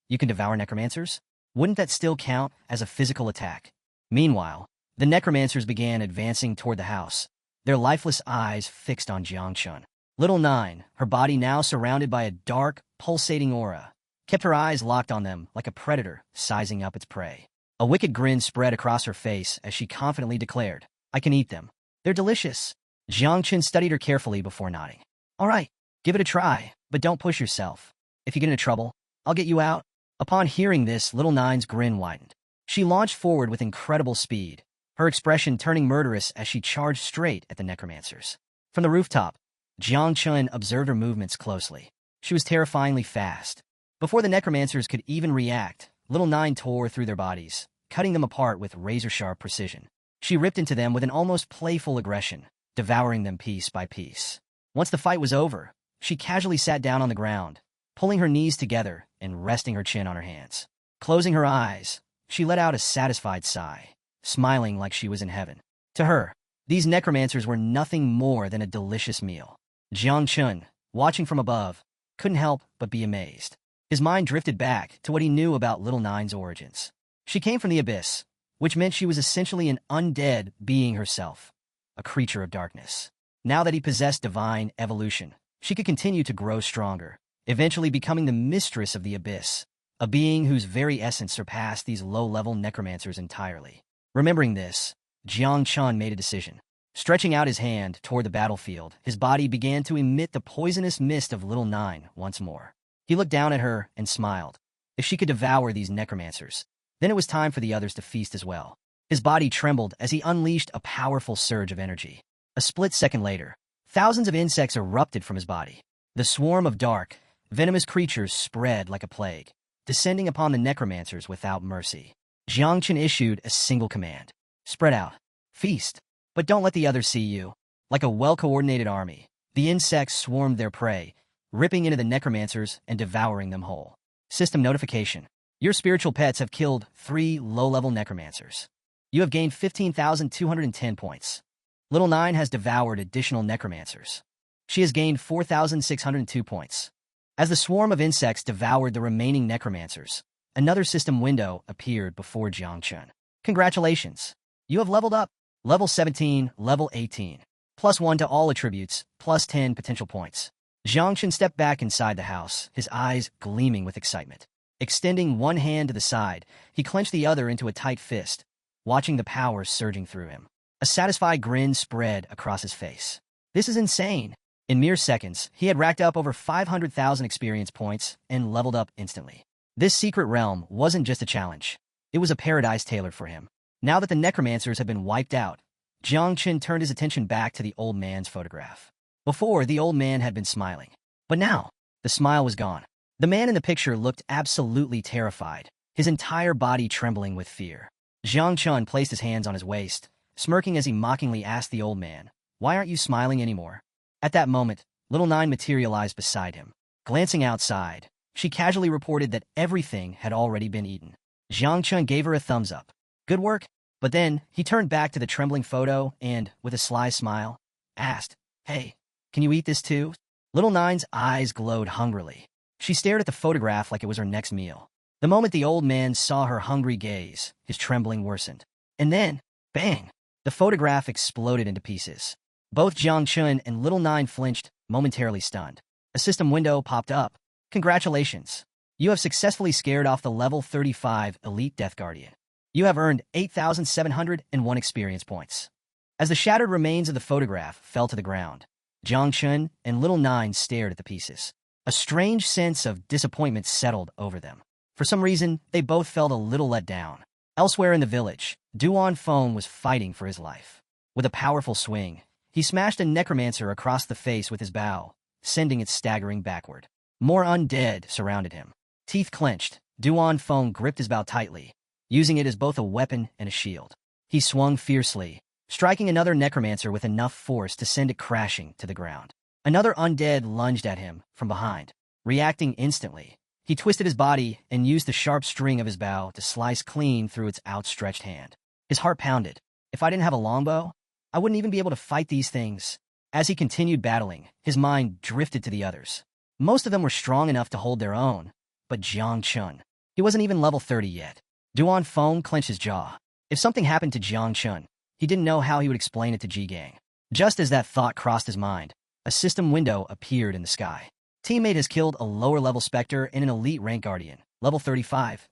you can devour necromancers? Wouldn't that still count as a physical attack?" Meanwhile, the necromancers began advancing toward the house, their lifeless eyes fixed on Jiang Chun. Little Nine, her body now surrounded by a dark, pulsating aura, kept her eyes locked on them like a predator sizing up its prey. A wicked grin spread across her face as she confidently declared, "I can eat them. They're delicious." Jiang Chun studied her carefully before nodding. "All right, give it a try, but don't push yourself. If you get into trouble, I'll get you out." Upon hearing this, Little Nine's grin widened. She launched forward with incredible speed, her expression turning murderous as she charged straight at the necromancers. From the rooftop, Jiang Chun observed her movements closely. She was terrifyingly fast. Before the necromancers could even react, Little Nine tore through their bodies, cutting them apart with razor-sharp precision. She ripped into them with an almost playful aggression, devouring them piece by piece. Once the fight was over, she casually sat down on the ground, pulling her knees together and resting her chin on her hands. Closing her eyes, she let out a satisfied sigh, smiling like she was in heaven. To her, these necromancers were nothing more than a delicious meal. Jiang Chun, watching from above, couldn't help but be amazed. His mind drifted back to what he knew about Little Nine's origins. She came from the abyss, which meant she was essentially an undead being herself, a creature of darkness. Now that he possessed divine evolution, she could continue to grow stronger, eventually becoming the mistress of the abyss, a being whose very essence surpassed these low-level necromancers entirely. Remembering this, Jiang Chun made a decision. Stretching out his hand toward the battlefield, his body began to emit the poisonous mist of Little Nine once more. He looked down at her and smiled. If she could devour these necromancers, then it was time for the others to feast as well. His body trembled as he unleashed a powerful surge of energy. A split second later, thousands of insects erupted from his body. The swarm of dark, venomous creatures spread like a plague, descending upon the necromancers without mercy. Jiang Chun issued a single command. "Spread out. Feast. But don't let the others see you." Like a well-coordinated army, the insects swarmed their prey, ripping into the necromancers and devouring them whole. System notification. Your spiritual pets have killed 3 low-level necromancers. You have gained 15,210 points. Little Nine has devoured additional necromancers. She has gained 4,602 points. As the swarm of insects devoured the remaining necromancers, another system window appeared before Jiang Chun. "Congratulations. You have leveled up. Level 17, level 18. +1 to all attributes, +10 potential points." Jiang Chun stepped back inside the house, his eyes gleaming with excitement. Extending one hand to the side, he clenched the other into a tight fist, watching the power surging through him. A satisfied grin spread across his face. This is insane. In mere seconds, he had racked up over 500,000 experience points and leveled up instantly. This secret realm wasn't just a challenge. It was a paradise tailored for him. Now that the necromancers had been wiped out, Jiang Chun turned his attention back to the old man's photograph. Before, the old man had been smiling. But now, the smile was gone. The man in the picture looked absolutely terrified, his entire body trembling with fear. Jiang Chun placed his hands on his waist, smirking as he mockingly asked the old man, "Why aren't you smiling anymore?" At that moment, Little Nine materialized beside him. Glancing outside, She casually reported that everything had already been eaten. Jiang Chun gave her a thumbs up. Good work. But then he turned back to the trembling photo and, with a sly smile, asked, "Hey, can you eat this too?" Little Nine's eyes glowed hungrily. She stared at the photograph like it was her next meal. The moment the old man saw her hungry gaze, his trembling worsened. And then, bang! The photograph exploded into pieces. Both Jiang Chun and Little Nine flinched, momentarily stunned. A system window popped up. Congratulations. You have successfully scared off the level 35 Elite Death Guardian. You have earned 8,701 experience points. As the shattered remains of the photograph fell to the ground, Jiang Chun and Little Nine stared at the pieces. A strange sense of disappointment settled over them. For some reason, they both felt a little let down. Elsewhere in the village, Duan Feng was fighting for his life. With a powerful swing, he smashed a necromancer across the face with his bow, sending it staggering backward. More undead surrounded him. Teeth clenched, Duan Feng gripped his bow tightly, using it as both a weapon and a shield. He swung fiercely, striking another necromancer with enough force to send it crashing to the ground. Another undead lunged at him from behind. Reacting instantly, he twisted his body and used the sharp string of his bow to slice clean through its outstretched hand. His heart pounded. If I didn't have a longbow, I wouldn't even be able to fight these things. As he continued battling, his mind drifted to the others. Most of them were strong enough to hold their own, but Jiang Chun, he wasn't even level 30 yet. Duan Feng clenched his jaw. If something happened to Jiang Chun, he didn't know how he would explain it to Ji-Gang. Just as that thought crossed his mind, a system window appeared in the sky. Teammate has killed a lower-level Spectre and an elite rank Guardian, level 35.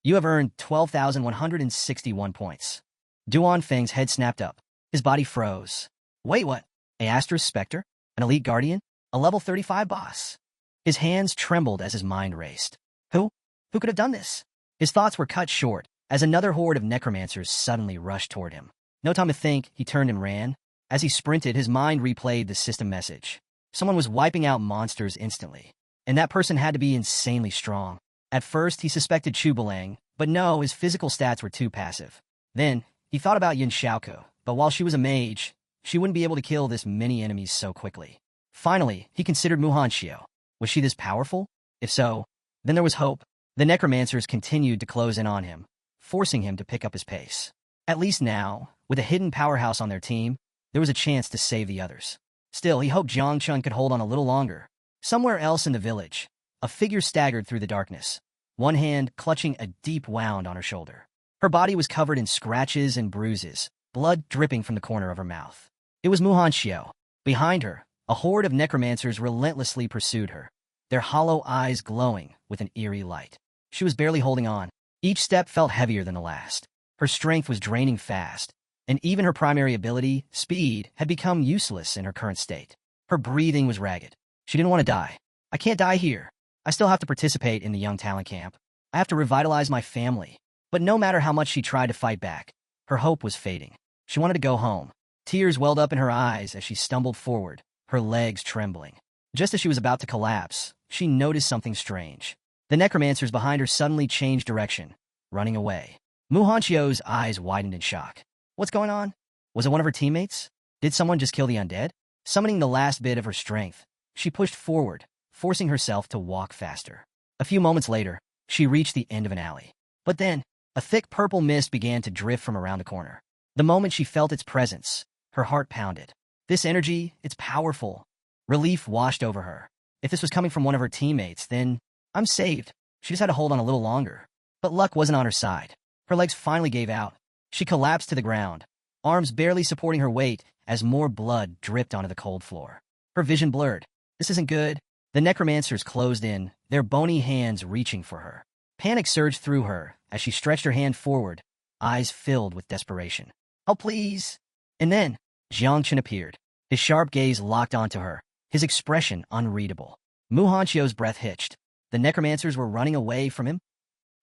You have earned 12,161 points. Duan Feng's head snapped up. His body froze. Wait, what? A Asterisk Spectre? An elite Guardian? A level 35 boss? His hands trembled as his mind raced. Who? Who could have done this? His thoughts were cut short as another horde of necromancers suddenly rushed toward him. No time to think, he turned and ran. As he sprinted, his mind replayed the system message. Someone was wiping out monsters instantly, and that person had to be insanely strong. At first, he suspected Chu Balang, but no, his physical stats were too passive. Then, he thought about Yin Xiaoko, but while she was a mage, she wouldn't be able to kill this many enemies so quickly. Finally, he considered Xiao. Was she this powerful? If so, then there was hope. The necromancers continued to close in on him, forcing him to pick up his pace. At least now, with a hidden powerhouse on their team, there was a chance to save the others. Still, he hoped Jiang Chun could hold on a little longer. Somewhere else in the village, a figure staggered through the darkness, one hand clutching a deep wound on her shoulder. Her body was covered in scratches and bruises, blood dripping from the corner of her mouth. It was Xiao. Behind her, a horde of necromancers relentlessly pursued her, their hollow eyes glowing with an eerie light. She was barely holding on. Each step felt heavier than the last. Her strength was draining fast, and even her primary ability, speed, had become useless in her current state. Her breathing was ragged. She didn't want to die. I can't die here. I still have to participate in the young talent camp. I have to revitalize my family. But no matter how much she tried to fight back, her hope was fading. She wanted to go home. Tears welled up in her eyes as she stumbled forward, her legs trembling. Just as she was about to collapse, she noticed something strange. The necromancers behind her suddenly changed direction, running away. Xiao's eyes widened in shock. What's going on? Was it one of her teammates? Did someone just kill the undead? Summoning the last bit of her strength, she pushed forward, forcing herself to walk faster. A few moments later, she reached the end of an alley. But then, a thick purple mist began to drift from around the corner. The moment she felt its presence, her heart pounded. This energy, it's powerful. Relief washed over her. If this was coming from one of her teammates, then I'm saved. She just had to hold on a little longer. But luck wasn't on her side. Her legs finally gave out. She collapsed to the ground, arms barely supporting her weight as more blood dripped onto the cold floor. Her vision blurred. This isn't good. The necromancers closed in, their bony hands reaching for her. Panic surged through her as she stretched her hand forward, eyes filled with desperation. Oh, please. And then, Jiang Chun appeared. His sharp gaze locked onto her, his expression unreadable. Xiao's breath hitched. The necromancers were running away from him?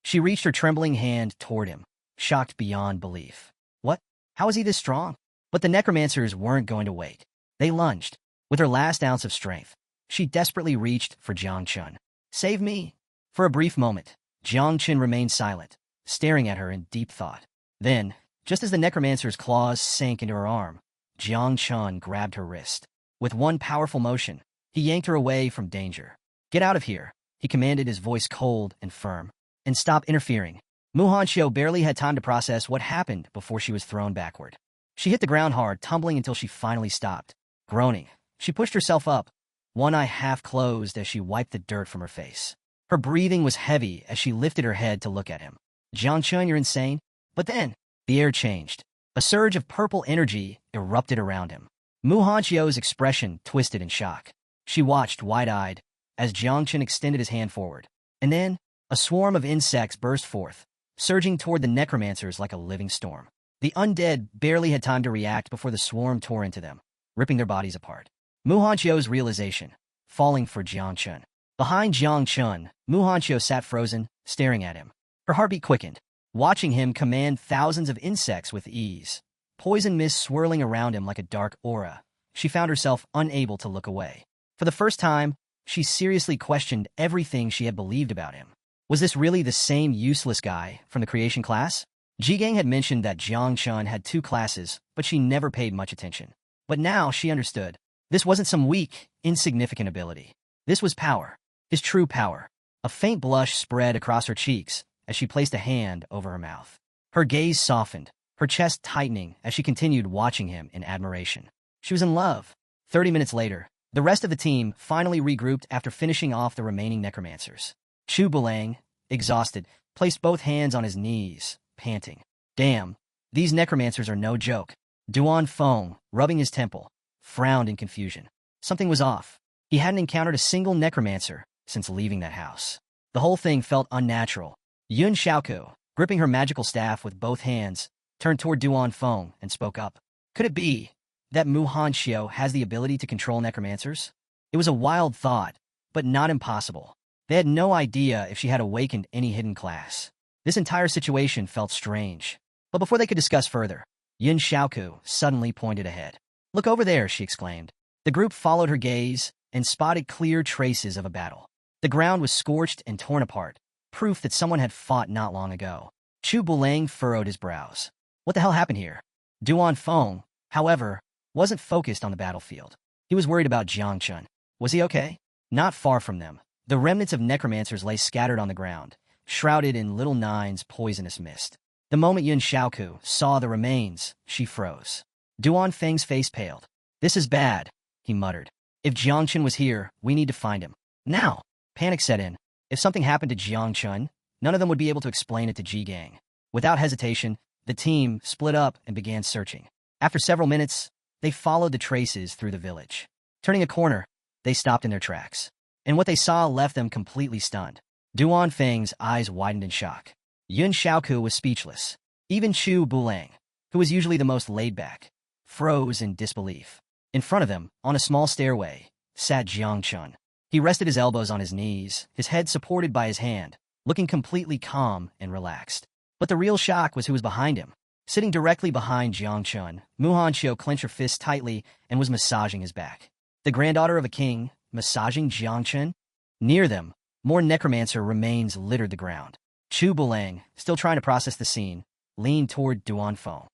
She reached her trembling hand toward him, shocked beyond belief. What? How is he this strong? But the necromancers weren't going to wait. They lunged. With her last ounce of strength, she desperately reached for Jiang Chun. Save me! For a brief moment, Jiang Chun remained silent, staring at her in deep thought. Then, just as the necromancer's claws sank into her arm, Jiang Chun grabbed her wrist. With one powerful motion, he yanked her away from danger. Get out of here. he commanded, his voice cold and firm. And stop interfering. Xiao barely had time to process what happened before she was thrown backward. She hit the ground hard, tumbling until she finally stopped. Groaning, she pushed herself up, one eye half closed as she wiped the dirt from her face. Her breathing was heavy as she lifted her head to look at him. Jiangchun, you're insane? But then, the air changed. A surge of purple energy erupted around him. Xiao's expression twisted in shock. She watched, wide-eyed, as Jiangchun extended his hand forward. And then, a swarm of insects burst forth, surging toward the necromancers like a living storm. The undead barely had time to react before the swarm tore into them, ripping their bodies apart. Xiao's realization, falling for Jiangchun. Behind Jiangchun, Xiao sat frozen, staring at him. Her heartbeat quickened, watching him command thousands of insects with ease. Poison mist swirling around him like a dark aura. She found herself unable to look away. For the first time, she seriously questioned everything she had believed about him. Was this really the same useless guy from the creation class? Jigang had mentioned that Jiangchun had 2 classes, but she never paid much attention. But now she understood. This wasn't some weak, insignificant ability. This was power. His true power. A faint blush spread across her cheeks as she placed a hand over her mouth. Her gaze softened, her chest tightening as she continued watching him in admiration. She was in love. 30 minutes later, the rest of the team finally regrouped after finishing off the remaining necromancers. Chu Bulang, exhausted, placed both hands on his knees, panting. Damn, these necromancers are no joke. Duan Feng, rubbing his temple, frowned in confusion. Something was off. He hadn't encountered a single necromancer since leaving that house. The whole thing felt unnatural. Yun Xiaoku, gripping her magical staff with both hands, turned toward Duan Feng and spoke up. Could it be that Xiao has the ability to control necromancers? It was a wild thought, but not impossible. They had no idea if she had awakened any hidden class. This entire situation felt strange. But before they could discuss further, Yun Xiaoku suddenly pointed ahead. Look over there, she exclaimed. The group followed her gaze and spotted clear traces of a battle. The ground was scorched and torn apart, proof that someone had fought not long ago. Chu Bulang furrowed his brows. What the hell happened here? Duan Feng, however, wasn't focused on the battlefield. He was worried about Jiangchun. Was he okay? Not far from them, the remnants of necromancers lay scattered on the ground, shrouded in Little Nine's poisonous mist. The moment Yun Xiaoku saw the remains, she froze. Duan Feng's face paled. This is bad, he muttered. If Jiangchun was here, we need to find him. Now! Panic set in. If something happened to Jiangchun, none of them would be able to explain it to Jigang. Without hesitation, the team split up and began searching. After several minutes, they followed the traces through the village. Turning a corner, they stopped in their tracks. And what they saw left them completely stunned. Duan Feng's eyes widened in shock. Yun Xiaoku was speechless. Even Chu Bulang, who was usually the most laid-back, froze in disbelief. In front of them, on a small stairway, sat Jiangchun. He rested his elbows on his knees, his head supported by his hand, looking completely calm and relaxed. But the real shock was who was behind him. Sitting directly behind Jiangchun, Xiao clenched her fists tightly and was massaging his back. The granddaughter of a king, massaging Jiangchun? Near them, more necromancer remains littered the ground. Chu Bulang, still trying to process the scene, leaned toward Duan Feng.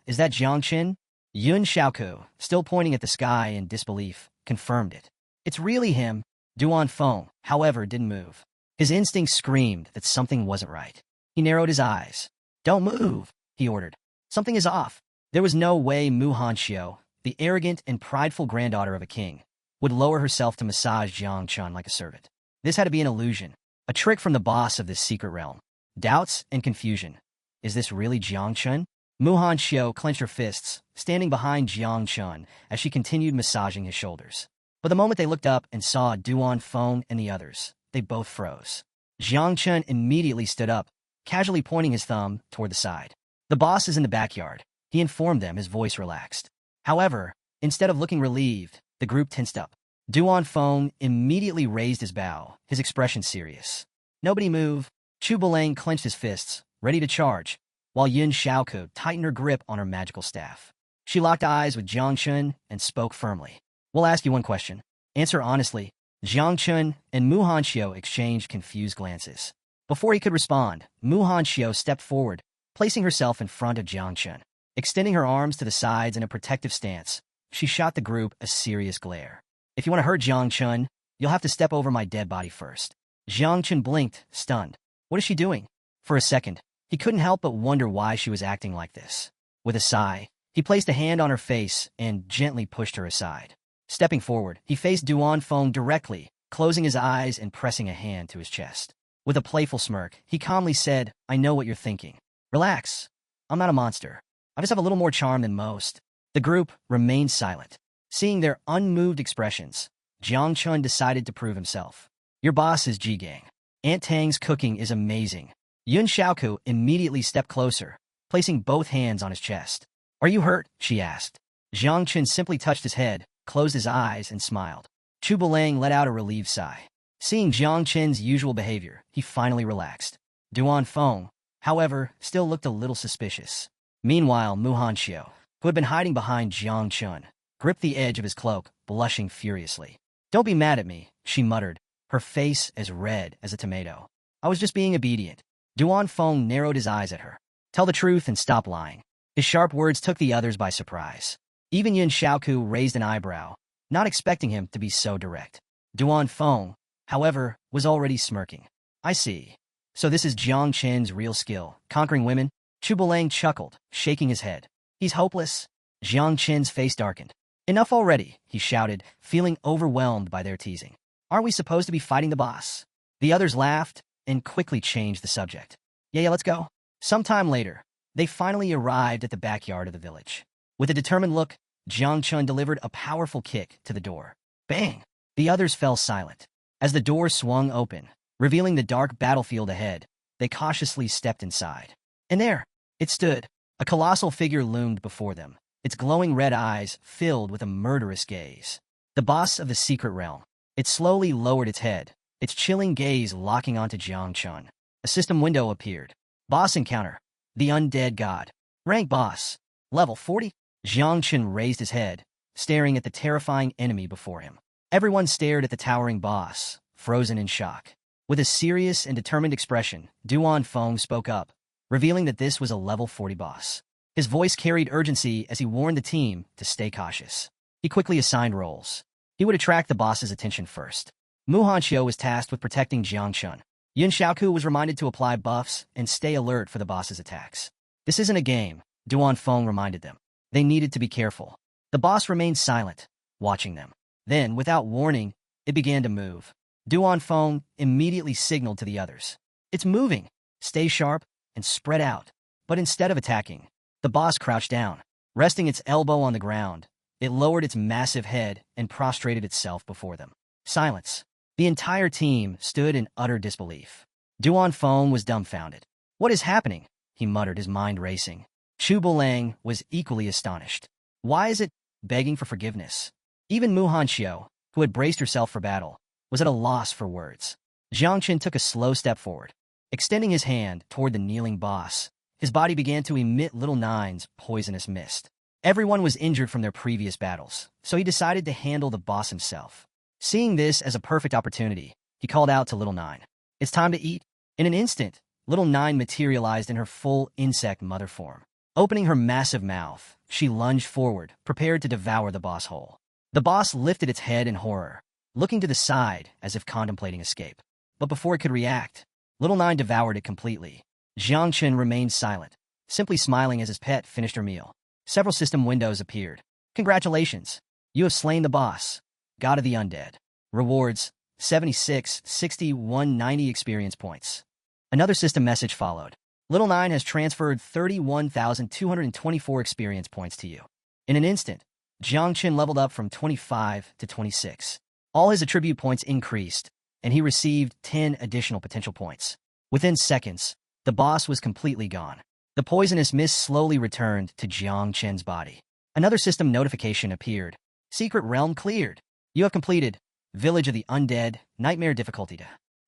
Is that Jiangchun? Yun Xiaoku, still pointing at the sky in disbelief, confirmed it. It's really him. Duan Feng, however, didn't move. His instincts screamed that something wasn't right. He narrowed his eyes. Don't move, he ordered. Something is off. There was no way Xiao, the arrogant and prideful granddaughter of a king, would lower herself to massage Jiangchun like a servant. This had to be an illusion, a trick from the boss of this secret realm. Doubts and confusion. Is this really Jiangchun? Xiao clenched her fists, standing behind Jiangchun as she continued massaging his shoulders. But the moment they looked up and saw Duan Feng and the others, they both froze. Jiangchun immediately stood up, casually pointing his thumb toward the side. The boss is in the backyard, he informed them, his voice relaxed. However, instead of looking relieved, the group tensed up. Duan Feng immediately raised his bow, his expression serious. Nobody move. Chu Bulang clenched his fists, ready to charge, while Yun Xiaoku tightened her grip on her magical staff. She locked eyes with Jiangchun and spoke firmly. We'll ask you one question. Answer honestly. Jiangchun and Xiao exchanged confused glances. Before he could respond, Xiao stepped forward, placing herself in front of Jiangchun. Extending her arms to the sides in a protective stance, she shot the group a serious glare. If you want to hurt Jiangchun, you'll have to step over my dead body first. Jiang Chen blinked, stunned. What is she doing? For a second, he couldn't help but wonder why she was acting like this. With a sigh, he placed a hand on her face and gently pushed her aside. Stepping forward, he faced Duan Feng directly, closing his eyes and pressing a hand to his chest. With a playful smirk, he calmly said, I know what you're thinking. Relax. I'm not a monster. I just have a little more charm than most. The group remained silent. Seeing their unmoved expressions, Jiang Chun decided to prove himself. Your boss is Ji-Gang. Aunt Tang's cooking is amazing. Yun Xiaoku immediately stepped closer, placing both hands on his chest. Are you hurt? She asked. Jiang Chun simply touched his head, closed his eyes, and smiled. Chu Bulang let out a relieved sigh. Seeing Jiang Chen's usual behavior, he finally relaxed. Duan Feng, however, still looked a little suspicious. Meanwhile, Muhan Xiao, who had been hiding behind Jiang Chun, gripped the edge of his cloak, blushing furiously. Don't be mad at me, she muttered, her face as red as a tomato. I was just being obedient. Duan Feng narrowed his eyes at her. Tell the truth and stop lying. His sharp words took the others by surprise. Even Yun Xiaoku raised an eyebrow, not expecting him to be so direct. Duan Feng, however, was already smirking. I see. So this is Jiang Chen's real skill, conquering women? Chu Bulang chuckled, shaking his head. He's hopeless. Jiang Chen's face darkened. Enough already, he shouted, feeling overwhelmed by their teasing. Aren't we supposed to be fighting the boss? The others laughed and quickly changed the subject. Yeah, let's go. Sometime later, they finally arrived at the backyard of the village. With a determined look, Jiang Chun delivered a powerful kick to the door. Bang! The others fell silent. As the door swung open, revealing the dark battlefield ahead, they cautiously stepped inside. And there, it stood. A colossal figure loomed before them, its glowing red eyes filled with a murderous gaze. The boss of the secret realm. It slowly lowered its head, its chilling gaze locking onto Jiang Chun. A system window appeared. Boss encounter. The Undead God. Rank boss. Level 40. Jiang Chun raised his head, staring at the terrifying enemy before him. Everyone stared at the towering boss, frozen in shock. With a serious and determined expression, Duan Feng spoke up, revealing that this was a level 40 boss. His voice carried urgency as he warned the team to stay cautious. He quickly assigned roles. He would attract the boss's attention first. Muhan Xiao was tasked with protecting Jiang Chun. Yun Xiaoku was reminded to apply buffs and stay alert for the boss's attacks. This isn't a game, Duan Feng reminded them. They needed to be careful. The boss remained silent, watching them. Then, without warning, it began to move. Duan Feng immediately signaled to the others. It's moving. Stay sharp and spread out. But instead of attacking, the boss crouched down. Resting its elbow on the ground, it lowered its massive head and prostrated itself before them. Silence. The entire team stood in utter disbelief. Duan Feng was dumbfounded. What is happening? He muttered, his mind racing. Chu Bulang was equally astonished. Why is it begging for forgiveness? Even Muhan Xiao, who had braced herself for battle, was at a loss for words. Jiang Chen took a slow step forward. Extending his hand toward the kneeling boss, his body began to emit Little Nine's poisonous mist. Everyone was injured from their previous battles, so he decided to handle the boss himself. Seeing this as a perfect opportunity, he called out to Little Nine. It's time to eat. In an instant, Little Nine materialized in her full insect mother form. Opening her massive mouth, she lunged forward, prepared to devour the boss whole. The boss lifted its head in horror, looking to the side as if contemplating escape. But before it could react, Little Nine devoured it completely. Jiang Chen remained silent, simply smiling as his pet finished her meal. Several system windows appeared. Congratulations! You have slain the boss, God of the Undead. Rewards, 76, 60, 190 experience points. Another system message followed. Little Nine has transferred 31,224 experience points to you. In an instant, Jiang Chen leveled up from 25 to 26. All his attribute points increased, and he received 10 additional potential points. Within seconds, the boss was completely gone. The poisonous mist slowly returned to Jiang Chen's body. Another system notification appeared. Secret Realm cleared. You have completed Village of the Undead, Nightmare difficulty.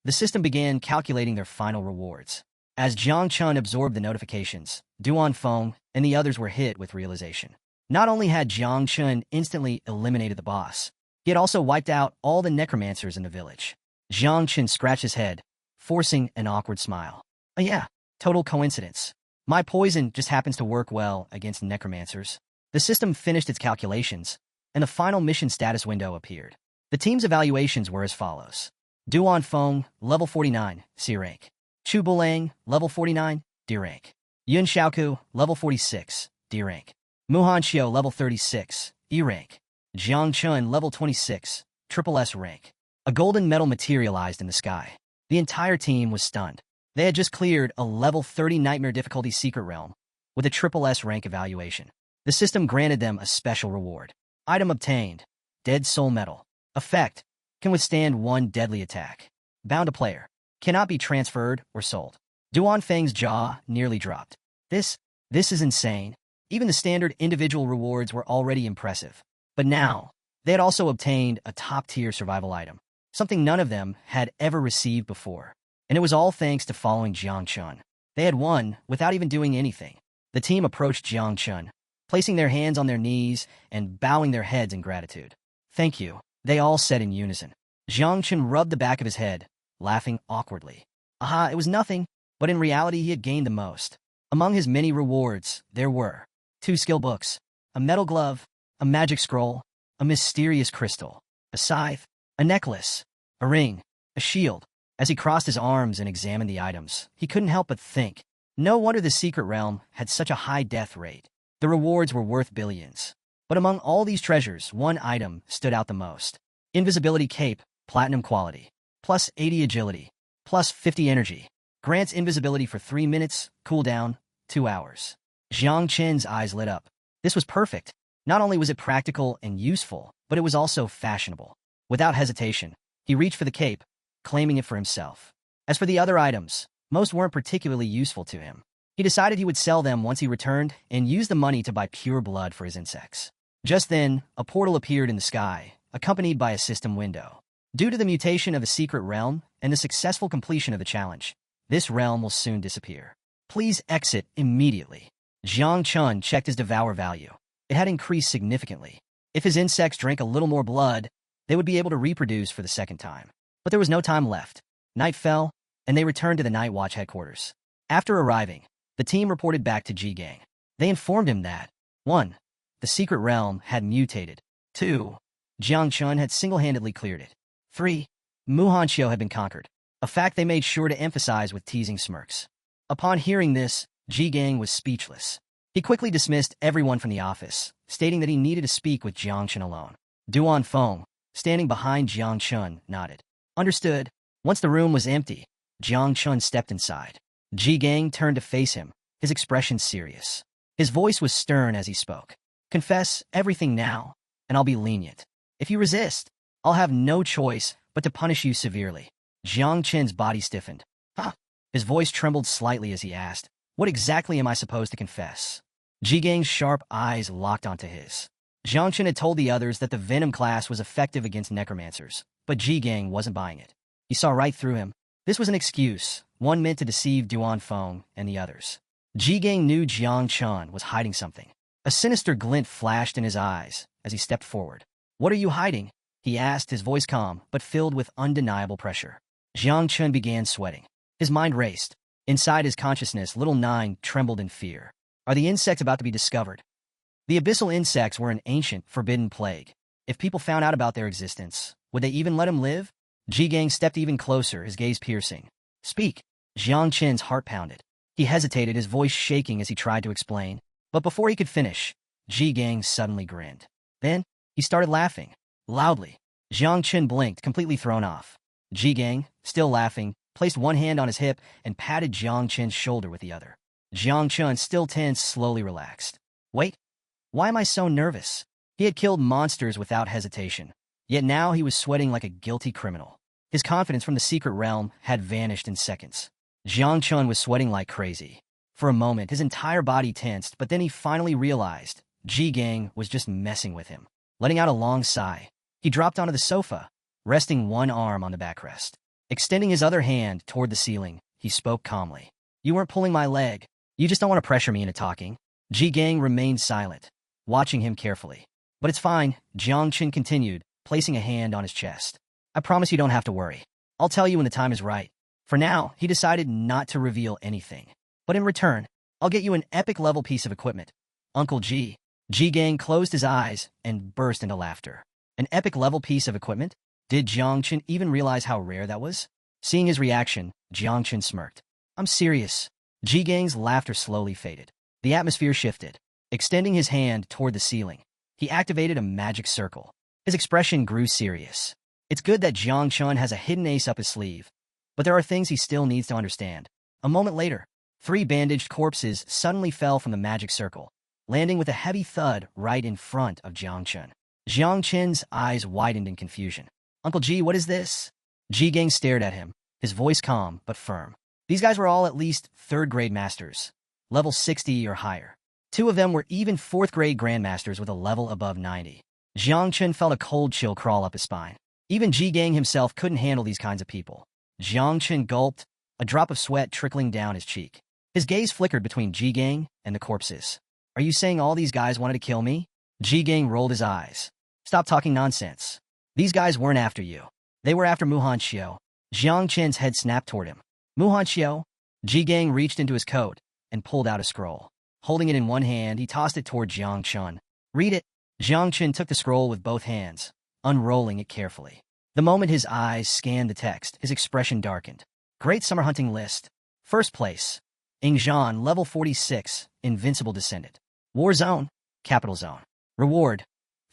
The system began calculating their final rewards. As Jiang Chun absorbed the notifications, Duan Feng and the others were hit with realization. Not only had Jiang Chun instantly eliminated the boss, he had also wiped out all the necromancers in the village. Jiang Chun scratched his head, forcing an awkward smile. Oh yeah, total coincidence. My poison just happens to work well against necromancers. The system finished its calculations, and the final mission status window appeared. The team's evaluations were as follows. Duan Feng, level 49, C rank. Chu Bulang, level 49, D rank. Yun Xiaoku, level 46, D rank. Muhan Xiao, level 36, E rank. Jiang Chun, level 26, triple S rank. A golden medal materialized in the sky. The entire team was stunned. They had just cleared a level 30 Nightmare difficulty secret realm with a triple S rank evaluation. The system granted them a special reward. Item obtained. Dead Soul Medal. Effect. Can withstand one deadly attack. Bound to player. Cannot be transferred or sold. Duan Feng's jaw nearly dropped. This is insane. Even the standard individual rewards were already impressive. But now, they had also obtained a top-tier survival item. Something none of them had ever received before. And it was all thanks to following Jiang Chun. They had won without even doing anything. The team approached Jiang Chun, placing their hands on their knees and bowing their heads in gratitude. Thank you, they all said in unison. Jiang Chun rubbed the back of his head, laughing awkwardly. Aha, it was nothing, but in reality he had gained the most. Among his many rewards, there were 2 skill books, a metal glove, a magic scroll, a mysterious crystal, a scythe, a necklace, a ring, a shield. As he crossed his arms and examined the items, he couldn't help but think, no wonder the secret realm had such a high death rate. The rewards were worth billions. But among all these treasures, one item stood out the most. Invisibility Cape, Platinum Quality. Plus 80 Agility. Plus 50 Energy. Grants invisibility for 3 minutes, cooldown, 2 hours. Jiang Chen's eyes lit up. This was perfect. Not only was it practical and useful, but it was also fashionable. Without hesitation, he reached for the cape, claiming it for himself. As for the other items, most weren't particularly useful to him. He decided he would sell them once he returned and use the money to buy pure blood for his insects. Just then, a portal appeared in the sky, accompanied by a system window. Due to the mutation of a secret realm and the successful completion of the challenge, this realm will soon disappear. Please exit immediately. Jiang Chun checked his devour value. It had increased significantly. If his insects drank a little more blood, they would be able to reproduce for the second time. But there was no time left. Night fell, and they returned to the Night Watch headquarters. After arriving, the team reported back to Ji Gang. They informed him that 1. The secret realm had mutated. 2. Jiang Chun had single-handedly cleared it. 3. Muhan Xiao had been conquered, a fact they made sure to emphasize with teasing smirks. Upon hearing this, Ji Gang was speechless. He quickly dismissed everyone from the office, stating that he needed to speak with Jiang Chun alone. Duan Feng, standing behind Jiang Chun, nodded. Understood. Once the room was empty, Jiang Chun stepped inside. Ji Gang turned to face him, his expression serious. His voice was stern as he spoke. Confess everything now, and I'll be lenient. If you resist, I'll have no choice but to punish you severely. Jiang Chen's body stiffened. Huh? His voice trembled slightly as he asked, what exactly am I supposed to confess? Ji Gang's sharp eyes locked onto his. Jiang Chen had told the others that the Venom class was effective against necromancers, but Ji Gang wasn't buying it. He saw right through him. This was an excuse, one meant to deceive Duan Feng and the others. Ji Gang knew Jiang Chun was hiding something. A sinister glint flashed in his eyes as he stepped forward. What are you hiding? He asked, his voice calm, but filled with undeniable pressure. Jiang Chun began sweating. His mind raced. Inside his consciousness, Little Nine trembled in fear. Are the insects about to be discovered? The abyssal insects were an ancient, forbidden plague. If people found out about their existence, would they even let him live? Ji Gang stepped even closer, his gaze piercing. Speak. Jiang Chen's heart pounded. He hesitated, his voice shaking as he tried to explain. But before he could finish, Ji Gang suddenly grinned. Then, he started laughing. Loudly. Jiang Chen blinked, completely thrown off. Ji Gang, still laughing, placed one hand on his hip and patted Jiang Chen's shoulder with the other. Jiang Chen, still tense, slowly relaxed. Wait. Why am I so nervous? He had killed monsters without hesitation. Yet now he was sweating like a guilty criminal. His confidence from the secret realm had vanished in seconds. Jiang Chun was sweating like crazy. For a moment, his entire body tensed, but then he finally realized Ji Gang was just messing with him. Letting out a long sigh, he dropped onto the sofa, resting one arm on the backrest. Extending his other hand toward the ceiling, he spoke calmly. You weren't pulling my leg. You just don't want to pressure me into talking. Ji Gang remained silent, watching him carefully. But it's fine, Jiang Chen continued, placing a hand on his chest. I promise you don't have to worry. I'll tell you when the time is right. For now, he decided not to reveal anything. But in return, I'll get you an epic-level piece of equipment. Uncle Ji. Ji Gang closed his eyes and burst into laughter. An epic-level piece of equipment? Did Jiang Chen even realize how rare that was? Seeing his reaction, Jiang Chen smirked. I'm serious. Ji Gang's laughter slowly faded. The atmosphere shifted. Extending his hand toward the ceiling, he activated a magic circle. His expression grew serious. It's good that Jiang Chen has a hidden ace up his sleeve, but there are things he still needs to understand. A moment later, 3 bandaged corpses suddenly fell from the magic circle, landing with a heavy thud right in front of Jiang Chen. Jiang Chen's eyes widened in confusion. Uncle Ji, what is this? Ji Gang stared at him, his voice calm but firm. These guys were all at least 3rd-grade masters, level 60 or higher. 2 of them were even 4th-grade grandmasters with a level above 90. Jiang Chen felt a cold chill crawl up his spine. Even Ji Gang himself couldn't handle these kinds of people. Jiang Chen gulped, a drop of sweat trickling down his cheek. His gaze flickered between Ji Gang and the corpses. Are you saying all these guys wanted to kill me? Ji Gang rolled his eyes. Stop talking nonsense. These guys weren't after you. They were after Xiao. Jiang Chen's head snapped toward him. Xiao? Ji Gang reached into his coat and pulled out a scroll. Holding it in one hand, he tossed it toward Jiang Chen. Read it. Jiang Chen took the scroll with both hands, unrolling it carefully. The moment his eyes scanned the text, his expression darkened. Great Summer Hunting List. First place. Ingzhan, level 46, Invincible Descendant. War Zone, Capital Zone. Reward,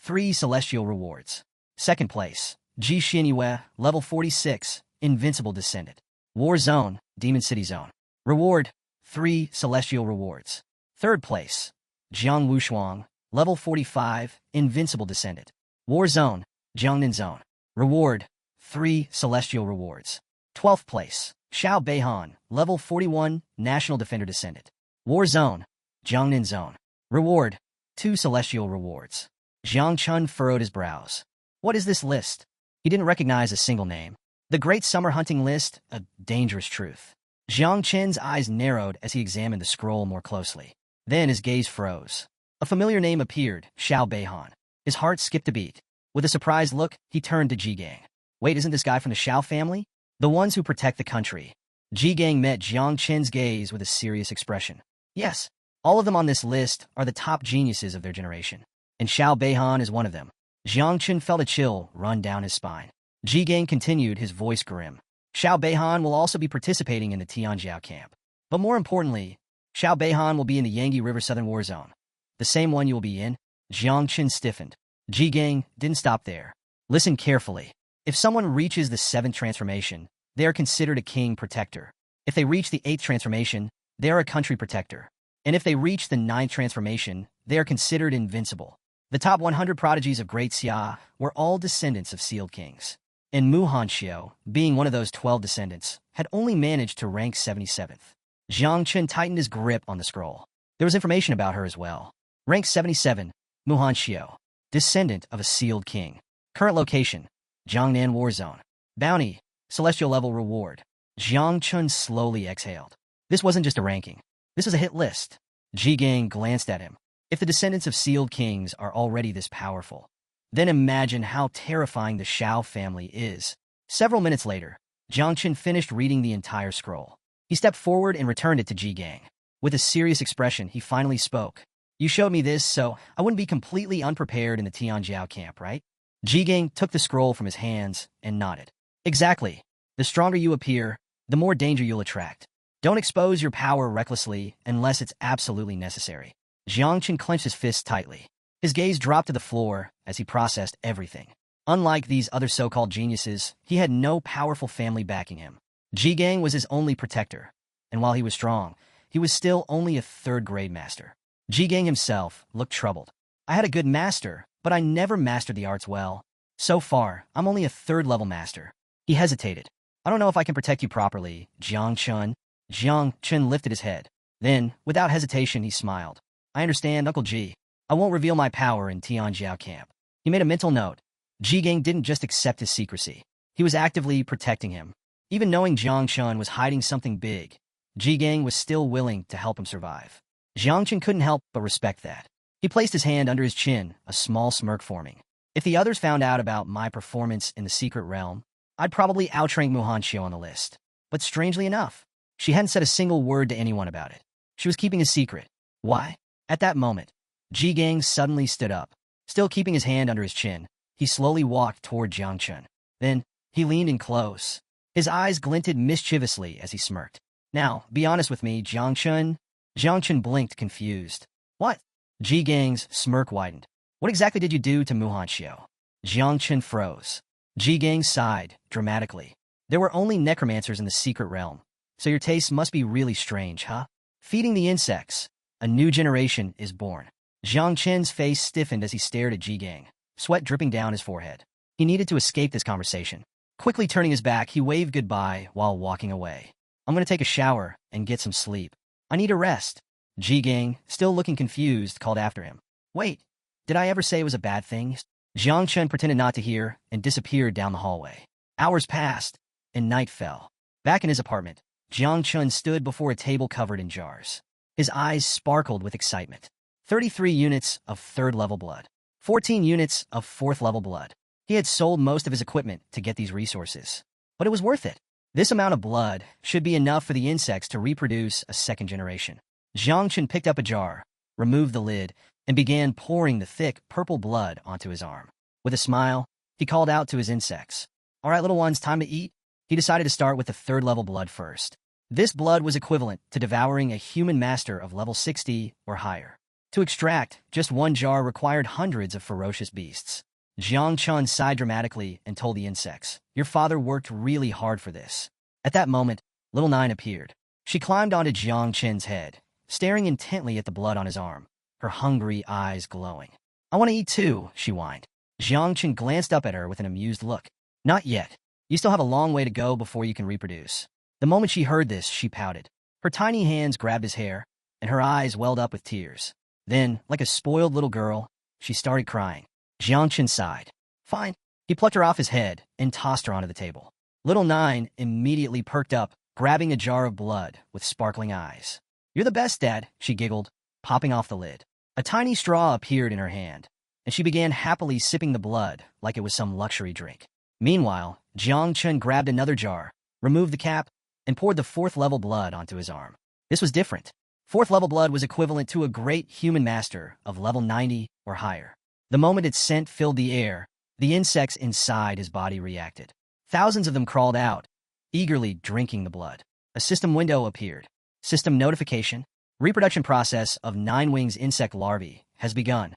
3 Celestial Rewards. Second place. Ji Xinyue, level 46, Invincible Descendant. War Zone, Demon City Zone. Reward, 3 Celestial Rewards. Third place. Jiang Wushuang, level 45, Invincible Descendant. War Zone, Jiangnan Zone. Reward, 3 Celestial Rewards. 12th place. Xiao Beihan, level 41, National Defender Descendant. War Zone, Jiangnan Zone. Reward, 2 Celestial Rewards. Jiang Chen furrowed his brows. What is this list? He didn't recognize a single name. The Great Summer Hunting List, a dangerous truth. Jiang Chen's eyes narrowed as he examined the scroll more closely. Then his gaze froze. A familiar name appeared, Xiao Beihan. His heart skipped a beat. With a surprised look, he turned to Ji Gang. Wait, isn't this guy from the Xiao family? The ones who protect the country. Ji Gang met Jiang Chen's gaze with a serious expression. Yes, all of them on this list are the top geniuses of their generation. And Xiao Beihan is one of them. Jiang Chen felt a chill run down his spine. Ji Gang continued, his voice grim. Xiao Beihan will also be participating in the Tianjiao camp. But more importantly, Xiao Beihan will be in the Yangtze River Southern War Zone. The same one you will be in? Jiang Chen stiffened. Ji Gang didn't stop there. Listen carefully. If someone reaches the 7th transformation, they are considered a king protector. If they reach the 8th transformation, they are a country protector. And if they reach the 9th transformation, they are considered invincible. The top 100 prodigies of Great Xia were all descendants of sealed kings. And Xiao, being one of those 12 descendants, had only managed to rank 77th. Jiang Chen tightened his grip on the scroll. There was information about her as well. Rank 77, Xiao, descendant of a sealed king. Current location, Jiangnan War Zone. Bounty, Celestial Level Reward. Jiang Chen slowly exhaled. This wasn't just a ranking. This was a hit list. Ji Gang glanced at him. If the descendants of sealed kings are already this powerful, then imagine how terrifying the Xiao family is. Several minutes later, Jiang Chen finished reading the entire scroll. He stepped forward and returned it to Ji Gang. With a serious expression, he finally spoke. You showed me this, so I wouldn't be completely unprepared in the Tianjiao camp, right? Ji Gang took the scroll from his hands and nodded. Exactly. The stronger you appear, the more danger you'll attract. Don't expose your power recklessly unless it's absolutely necessary. Jiang Chen clenched his fists tightly. His gaze dropped to the floor as he processed everything. Unlike these other so-called geniuses, he had no powerful family backing him. Ji Gang was his only protector, and while he was strong, he was still only a 3rd-grade master. Ji Gang himself looked troubled. I had a good master, but I never mastered the arts well. So far, I'm only a 3rd-level master. He hesitated. I don't know if I can protect you properly, Jiang Chen. Jiang Chen lifted his head. Then, without hesitation, he smiled. I understand, Uncle Ji. I won't reveal my power in Tianjiao camp. He made a mental note. Ji Gang didn't just accept his secrecy. He was actively protecting him. Even knowing Jiang Chen was hiding something big, Ji Gang was still willing to help him survive. Jiang Chen couldn't help but respect that. He placed his hand under his chin, a small smirk forming. If the others found out about my performance in the secret realm, I'd probably outrank Xiao on the list. But strangely enough, she hadn't said a single word to anyone about it. She was keeping a secret. Why? At that moment, Ji Gang suddenly stood up. Still keeping his hand under his chin, he slowly walked toward Jiang Chen. Then, he leaned in close. His eyes glinted mischievously as he smirked. Now, be honest with me, Jiangchun. Jiangchun blinked, confused. What? Ji Gang's smirk widened. What exactly did you do to Muhan Xiao? Jiangchun froze. Ji Gang sighed, dramatically. There were only necromancers in the secret realm, so your tastes must be really strange, huh? Feeding the insects. A new generation is born. Jiang Chen's face stiffened as he stared at Ji Gang, sweat dripping down his forehead. He needed to escape this conversation. Quickly turning his back, he waved goodbye while walking away. I'm going to take a shower and get some sleep. I need a rest. Ji Gang, still looking confused, called after him. Wait, did I ever say it was a bad thing? Jiang Chen pretended not to hear and disappeared down the hallway. Hours passed, and night fell. Back in his apartment, Jiang Chen stood before a table covered in jars. His eyes sparkled with excitement. 33 units of 3rd-level blood. 14 units of 4th-level blood. He had sold most of his equipment to get these resources. But it was worth it. This amount of blood should be enough for the insects to reproduce a 2nd generation. Jiang Chen picked up a jar, removed the lid, and began pouring the thick, purple blood onto his arm. With a smile, he called out to his insects. All right, little ones, time to eat. He decided to start with the 3rd-level blood first. This blood was equivalent to devouring a human master of level 60 or higher. To extract, just one jar required hundreds of ferocious beasts. Jiang Chen sighed dramatically and told the insects, Your father worked really hard for this. At that moment, little Nine appeared. She climbed onto Jiang Chen's head, staring intently at the blood on his arm, her hungry eyes glowing. I want to eat too, she whined. Jiang Chen glanced up at her with an amused look. Not yet. You still have a long way to go before you can reproduce. The moment she heard this, she pouted. Her tiny hands grabbed his hair, and her eyes welled up with tears. Then, like a spoiled little girl, she started crying. Jiang Chen sighed. Fine. He plucked her off his head and tossed her onto the table. Little Nine immediately perked up, grabbing a jar of blood with sparkling eyes. You're the best, Dad, she giggled, popping off the lid. A tiny straw appeared in her hand, and she began happily sipping the blood like it was some luxury drink. Meanwhile, Jiang Chen grabbed another jar, removed the cap, and poured the 4th-level blood onto his arm. This was different. 4th-level blood was equivalent to a great human master of level 90 or higher. The moment its scent filled the air, the insects inside his body reacted. Thousands of them crawled out, eagerly drinking the blood. A system window appeared. System notification. Reproduction process of 9 wings insect larvae has begun.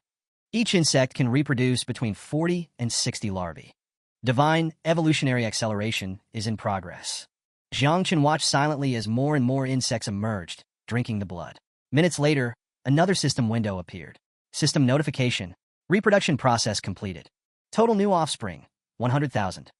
Each insect can reproduce between 40 and 60 larvae. Divine evolutionary acceleration is in progress. Jiang Chen watched silently as more and more insects emerged, drinking the blood. Minutes later, another system window appeared. System notification. Reproduction process completed. Total new offspring, 100,000.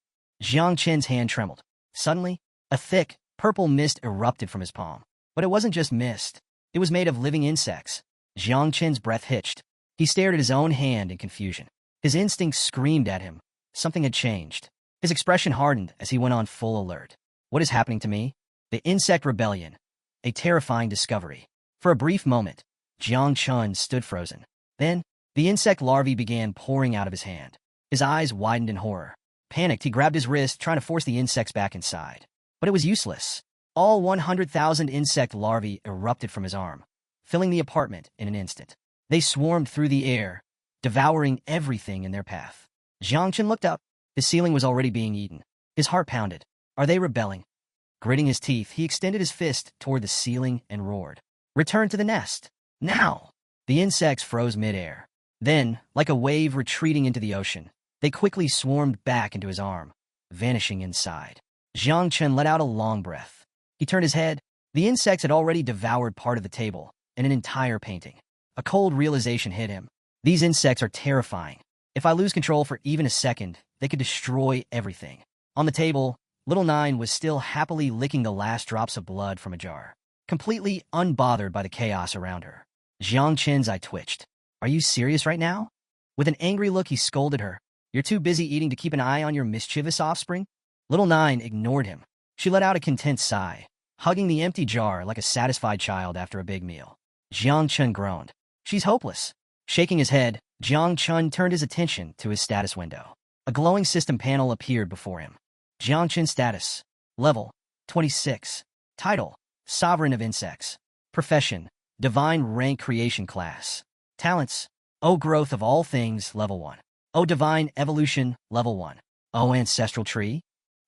Jiang Chen's hand trembled. Suddenly, a thick, purple mist erupted from his palm. But it wasn't just mist. It was made of living insects. Jiang Chen's breath hitched. He stared at his own hand in confusion. His instincts screamed at him. Something had changed. His expression hardened as he went on full alert. What is happening to me? The insect rebellion. A terrifying discovery. For a brief moment, Jiang Chen stood frozen. Then, the insect larvae began pouring out of his hand. His eyes widened in horror. Panicked, he grabbed his wrist, trying to force the insects back inside. But it was useless. All 100,000 insect larvae erupted from his arm, filling the apartment in an instant. They swarmed through the air, devouring everything in their path. Jiang Chen looked up. The ceiling was already being eaten. His heart pounded. Are they rebelling? Gritting his teeth, he extended his fist toward the ceiling and roared. Return to the nest. Now! The insects froze midair. Then, like a wave retreating into the ocean, they quickly swarmed back into his arm, vanishing inside. Jiang Chen let out a long breath. He turned his head. The insects had already devoured part of the table and an entire painting. A cold realization hit him. These insects are terrifying. If I lose control for even a second, they could destroy everything. On the table, little Nine was still happily licking the last drops of blood from a jar, completely unbothered by the chaos around her. Jiang Chen's eye twitched. Are you serious right now? With an angry look, he scolded her. You're too busy eating to keep an eye on your mischievous offspring? Little Nine ignored him. She let out a content sigh, hugging the empty jar like a satisfied child after a big meal. Jiang Chen groaned. She's hopeless. Shaking his head, Jiang Chen turned his attention to his status window. A glowing system panel appeared before him. Jiang Chen status. Level, 26. Title, Sovereign of Insects. Profession, Divine Rank Creation Class. Talents, O Growth of All Things, Level 1. O Divine Evolution, Level 1. Oh, ancestral tree?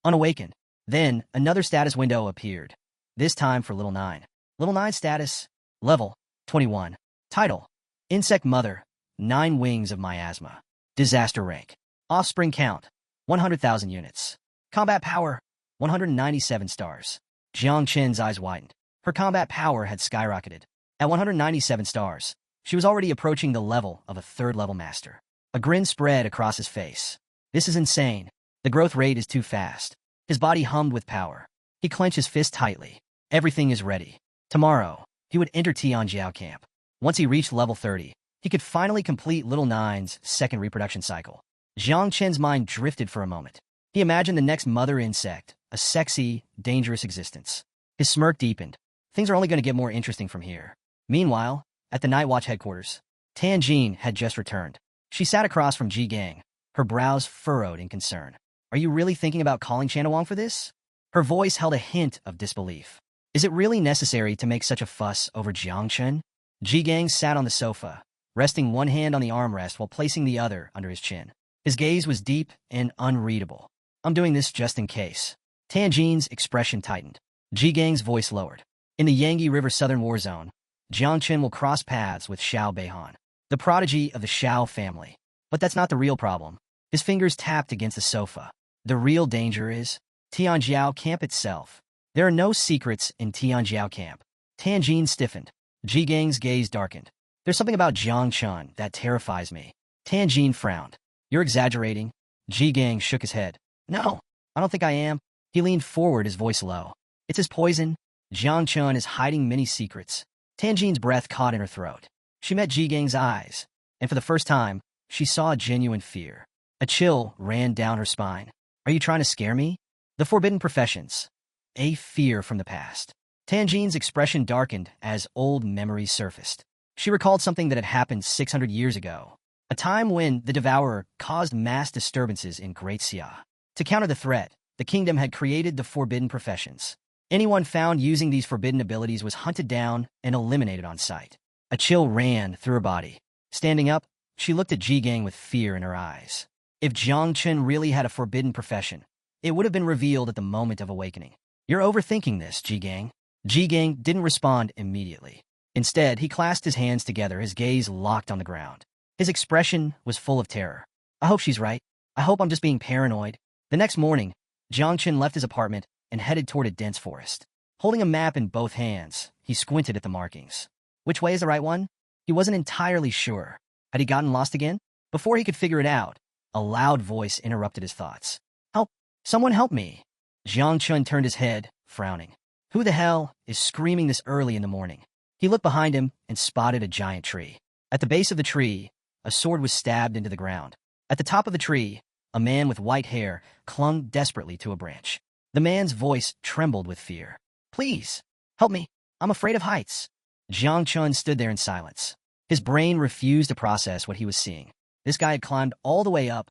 Unawakened. Then, another status window appeared, this time for Little 9. Little 9 status, level 21. Title, Insect Mother, 9 wings of miasma. Disaster rank. Offspring count, 100,000 units. Combat power, 197 stars. Jiang Qin's eyes widened. Her combat power had skyrocketed. At 197 stars, she was already approaching the level of a 3rd-level master. A grin spread across his face. This is insane. The growth rate is too fast. His body hummed with power. He clenched his fist tightly. Everything is ready. Tomorrow, he would enter Tianjiao camp. Once he reached level 30, he could finally complete Little 9's 2nd reproduction cycle. Jiang Qin's mind drifted for a moment. He imagined the next mother insect, a sexy, dangerous existence. His smirk deepened. Things are only going to get more interesting from here. Meanwhile, at the Night Watch headquarters, Tianjin had just returned. She sat across from Ji Gang, her brows furrowed in concern. Are you really thinking about calling Chanawang for this? Her voice held a hint of disbelief. Is it really necessary to make such a fuss over Jiang Chen? Ji Gang sat on the sofa, resting one hand on the armrest while placing the other under his chin. His gaze was deep and unreadable. I'm doing this just in case. Tianjin's expression tightened. Ji Gang's voice lowered. In the Yangtze River Southern War Zone, Jiang Chen will cross paths with Xiao Beihan, the prodigy of the Xiao family. But that's not the real problem. His fingers tapped against the sofa. The real danger is Tianjiao camp itself. There are no secrets in Tianjiao camp. Tianjin stiffened. Ji Gang's gaze darkened. There's something about Jiang Chen that terrifies me. Tianjin frowned. You're exaggerating. Ji Gang shook his head. No, I don't think I am. He leaned forward, his voice low. It's his poison. Jiang Chen is hiding many secrets. Tianjin's breath caught in her throat. She met Ji Gang's eyes, and for the first time, she saw genuine fear. A chill ran down her spine. Are you trying to scare me? The forbidden professions. A fear from the past. Tianjin's expression darkened as old memories surfaced. She recalled something that had happened 600 years ago, a time when the Devourer caused mass disturbances in Great Xia. To counter the threat, the kingdom had created the forbidden professions. Anyone found using these forbidden abilities was hunted down and eliminated on sight. A chill ran through her body. Standing up, she looked at Ji Gang with fear in her eyes. If Jiang Chen really had a forbidden profession, it would have been revealed at the moment of awakening. You're overthinking this, Ji Gang. Ji Gang didn't respond immediately. Instead, he clasped his hands together, his gaze locked on the ground. His expression was full of terror. I hope she's right. I hope I'm just being paranoid. The next morning, Jiang Chen left his apartment and headed toward a dense forest. Holding a map in both hands, he squinted at the markings. Which way is the right one? He wasn't entirely sure. Had he gotten lost again? Before he could figure it out, a loud voice interrupted his thoughts. Help! Someone help me! Jiang Chen turned his head, frowning. Who the hell is screaming this early in the morning? He looked behind him and spotted a giant tree. At the base of the tree, a sword was stabbed into the ground. At the top of the tree, a man with white hair clung desperately to a branch. The man's voice trembled with fear. Please, help me. I'm afraid of heights. Jiang Chen stood there in silence. His brain refused to process what he was seeing. This guy had climbed all the way up,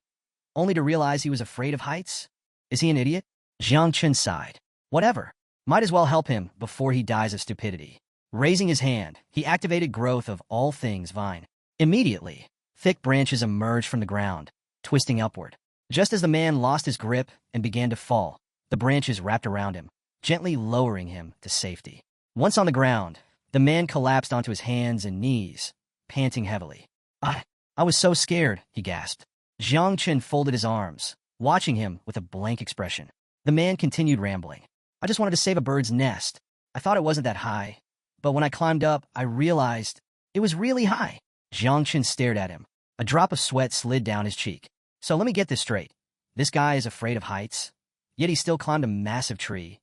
only to realize he was afraid of heights? Is he an idiot? Jiang Chen sighed. Whatever. Might as well help him before he dies of stupidity. Raising his hand, he activated Growth of All Things Vine. Immediately, thick branches emerged from the ground, twisting upward. Just as the man lost his grip and began to fall, the branches wrapped around him, gently lowering him to safety. Once on the ground, the man collapsed onto his hands and knees, panting heavily. I was so scared, he gasped. Jiang Chen folded his arms, watching him with a blank expression. The man continued rambling. I just wanted to save a bird's nest. I thought it wasn't that high, but when I climbed up, I realized it was really high. Jiang Chen stared at him. A drop of sweat slid down his cheek. So let me get this straight. This guy is afraid of heights, yet he still climbed a massive tree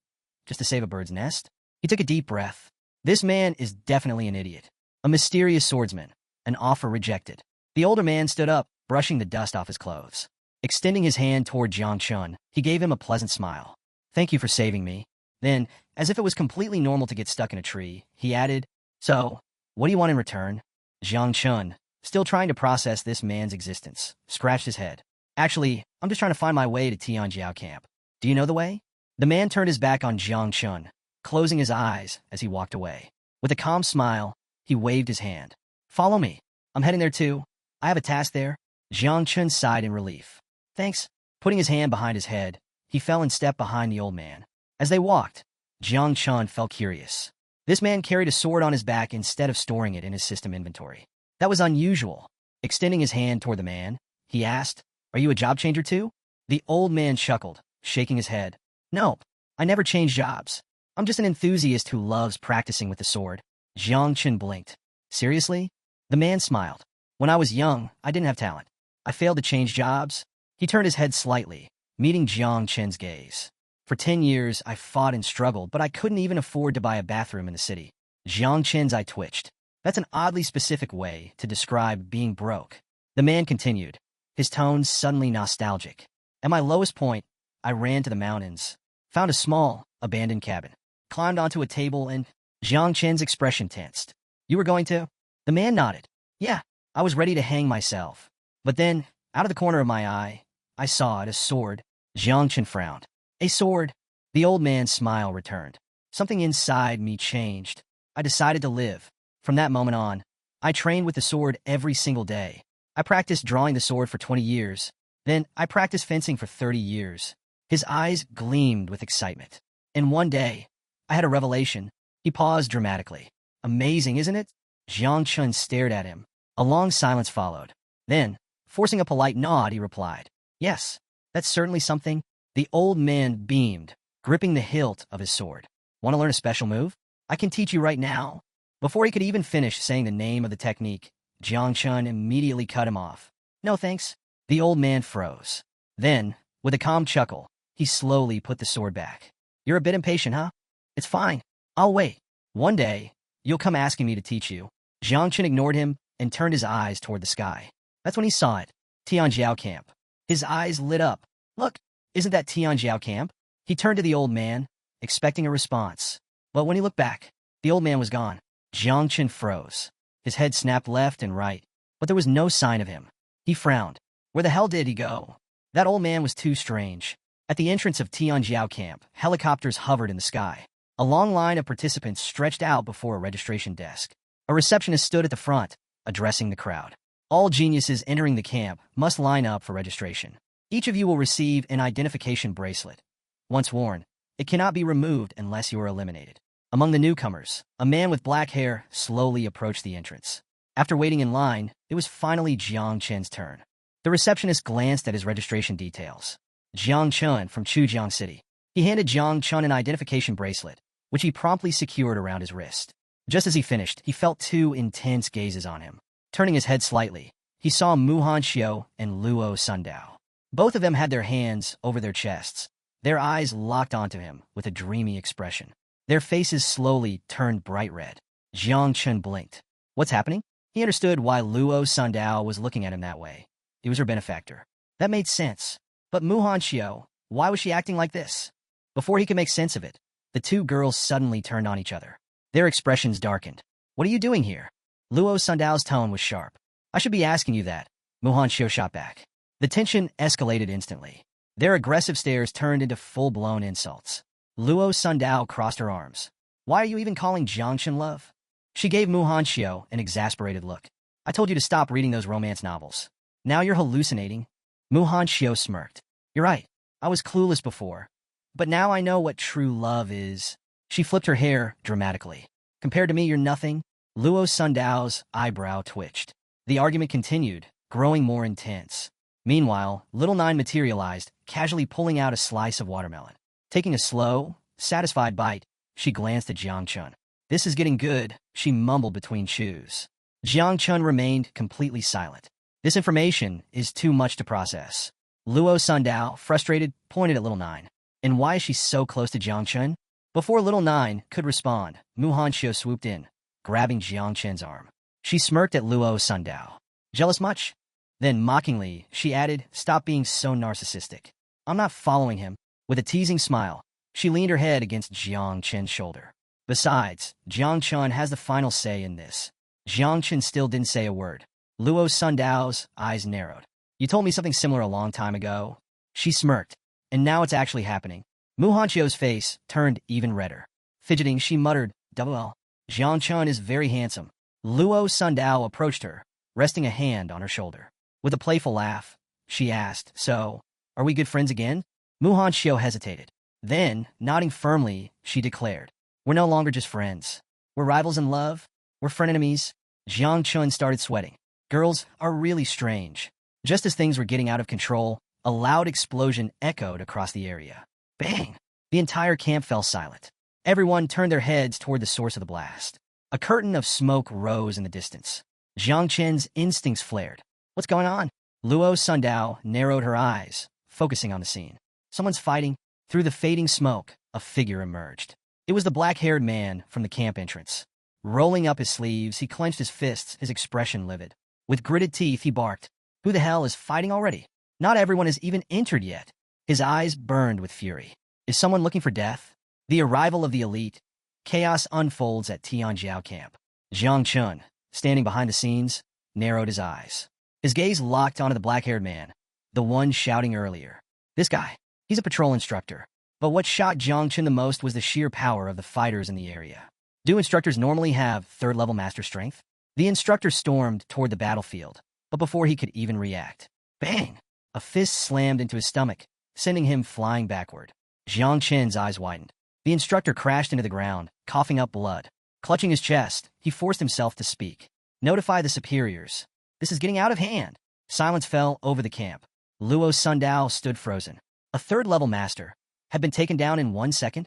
just to save a bird's nest? He took a deep breath. This man is definitely an idiot. A mysterious swordsman. An offer rejected. The older man stood up, brushing the dust off his clothes. Extending his hand toward Jiang Chen, he gave him a pleasant smile. Thank you for saving me. Then, as if it was completely normal to get stuck in a tree, he added, So, what do you want in return? Jiang Chen, still trying to process this man's existence, scratched his head. Actually, I'm just trying to find my way to Tianjiao camp. Do you know the way? The man turned his back on Jiang Chen, closing his eyes as he walked away. With a calm smile, he waved his hand. Follow me. I'm heading there too. I have a task there. Jiang Chen sighed in relief. Thanks. Putting his hand behind his head, he fell in step behind the old man. As they walked, Jiang Chun felt curious. This man carried a sword on his back instead of storing it in his system inventory. That was unusual. Extending his hand toward the man, he asked, "Are you a job changer too?" The old man chuckled, shaking his head. "No, I never change jobs. I'm just an enthusiast who loves practicing with the sword." Jiang Chun blinked. "Seriously?" The man smiled. "When I was young, I didn't have talent. I failed to change jobs." He turned his head slightly, meeting Jiang Chun's gaze. "For 10 years, I fought and struggled, but I couldn't even afford to buy a bathroom in the city." Jiang Chun's eye twitched. That's an oddly specific way to describe being broke. The man continued, his tone suddenly nostalgic. "At my lowest point, I ran to the mountains, found a small, abandoned cabin, climbed onto a table and—" Jiang Chun's expression tensed. "You were going to?" The man nodded. "Yeah, I was ready to hang myself. But then, out of the corner of my eye, I saw it, a sword." Jiang Chun frowned. "A sword?" The old man's smile returned. "Something inside me changed. I decided to live. From that moment on, I trained with the sword every single day. I practiced drawing the sword for 20 years. Then I practiced fencing for 30 years. His eyes gleamed with excitement. And one day, I had a revelation." He paused dramatically. "Amazing, isn't it?" Jiang Chun stared at him. A long silence followed. Then, forcing a polite nod, he replied, "Yes, that's certainly something." The old man beamed, gripping the hilt of his sword. "Want to learn a special move? I can teach you right now." Before he could even finish saying the name of the technique, Jiang Chun immediately cut him off. "No thanks." The old man froze. Then, with a calm chuckle, he slowly put the sword back. "You're a bit impatient, huh? It's fine. I'll wait. One day, you'll come asking me to teach you." Jiang Chun ignored him and turned his eyes toward the sky. That's when he saw it. Tian camp. His eyes lit up. "Look, isn't that Tian camp?" He turned to the old man, expecting a response. But when he looked back, the old man was gone. Jiang Chun froze. His head snapped left and right, but there was no sign of him. He frowned. Where the hell did he go? That old man was too strange. At the entrance of Tian camp, helicopters hovered in the sky. A long line of participants stretched out before a registration desk. A receptionist stood at the front, addressing the crowd. "All geniuses entering the camp must line up for registration. Each of you will receive an identification bracelet. Once worn, it cannot be removed unless you are eliminated." Among the newcomers, a man with black hair slowly approached the entrance. After waiting in line, it was finally Jiang Chun's turn. The receptionist glanced at his registration details. Jiang Chun from Chujiang City. He handed Jiang Chun an identification bracelet, which he promptly secured around his wrist. Just as he finished, he felt two intense gazes on him. Turning his head slightly, he saw Xiao and Luo Sundao. Both of them had their hands over their chests. Their eyes locked onto him with a dreamy expression. Their faces slowly turned bright red. Jiang Chun blinked. What's happening? He understood why Luo Sundao was looking at him that way. He was her benefactor. That made sense. But Xiao, why was she acting like this? Before he could make sense of it, the two girls suddenly turned on each other. Their expressions darkened. "What are you doing here?" Luo Sundao's tone was sharp. "I should be asking you that." Xiao shot back. The tension escalated instantly. Their aggressive stares turned into full-blown insults. Luo Sundao crossed her arms. "Why are you even calling Jiang Chun love?" She gave Xiao an exasperated look. "I told you to stop reading those romance novels. Now you're hallucinating." Xiao smirked. "You're right. I was clueless before. But now I know what true love is." She flipped her hair dramatically. "Compared to me, you're nothing." Luo Sundao's eyebrow twitched. The argument continued, growing more intense. Meanwhile, Little Nine materialized, casually pulling out a slice of watermelon. Taking a slow, satisfied bite, she glanced at Jiang Chun. "This is getting good," she mumbled between chews. Jiang Chun remained completely silent. "This information is too much to process." Luo Sundao, frustrated, pointed at Little Nine. "And why is she so close to Jiang Chun?" Before Little Nine could respond, Xiao swooped in, grabbing Jiang Chun's arm. She smirked at Luo Sundao. "Jealous much?" Then, mockingly, she added, "Stop being so narcissistic. I'm not following him." With a teasing smile, she leaned her head against Jiang Chun's shoulder. "Besides, Jiang Chun has the final say in this." Jiang Chun still didn't say a word. Luo Sundao's eyes narrowed. "You told me something similar a long time ago." She smirked. "And now it's actually happening." Xiao's face turned even redder. Fidgeting, she muttered, "Double. Jiang Chun is very handsome." Luo Sundao approached her, resting a hand on her shoulder. With a playful laugh, she asked, "So, Are we good friends again? Xiao hesitated. Then, nodding firmly, she declared, we're no longer just friends. We're rivals in love. We're frenemies. Jiang Chun started sweating. Girls are really strange. Just as things were getting out of control, a loud explosion echoed across the area. Bang! The entire camp fell silent. Everyone turned their heads toward the source of the blast. A curtain of smoke rose in the distance. Jiang Chen's instincts flared. What's going on? Luo Sundao narrowed her eyes, focusing on the scene. Someone's fighting. Through the fading smoke, a figure emerged. It was the black-haired man from the camp entrance. Rolling up his sleeves, he clenched his fists, his expression livid. With gritted teeth, he barked, "Who the hell is fighting already? Not everyone has even entered yet." His eyes burned with fury. Is someone looking for death? The arrival of the elite. Chaos unfolds at Tianjiao camp. Jiang Chun, standing behind the scenes, narrowed his eyes. His gaze locked onto the black-haired man, the one shouting earlier. This guy, he's a patrol instructor. But what shocked Jiang Chun the most was the sheer power of the fighters in the area. Do instructors normally have third-level master strength? The instructor stormed toward the battlefield, but before he could even react, bang! A fist slammed into his stomach, sending him flying backward. Jiang Chen's eyes widened. The instructor crashed into the ground, coughing up blood. Clutching his chest, he forced himself to speak. Notify the superiors. This is getting out of hand. Silence fell over the camp. Luo Sundao stood frozen. A third-level master had been taken down in 1 second?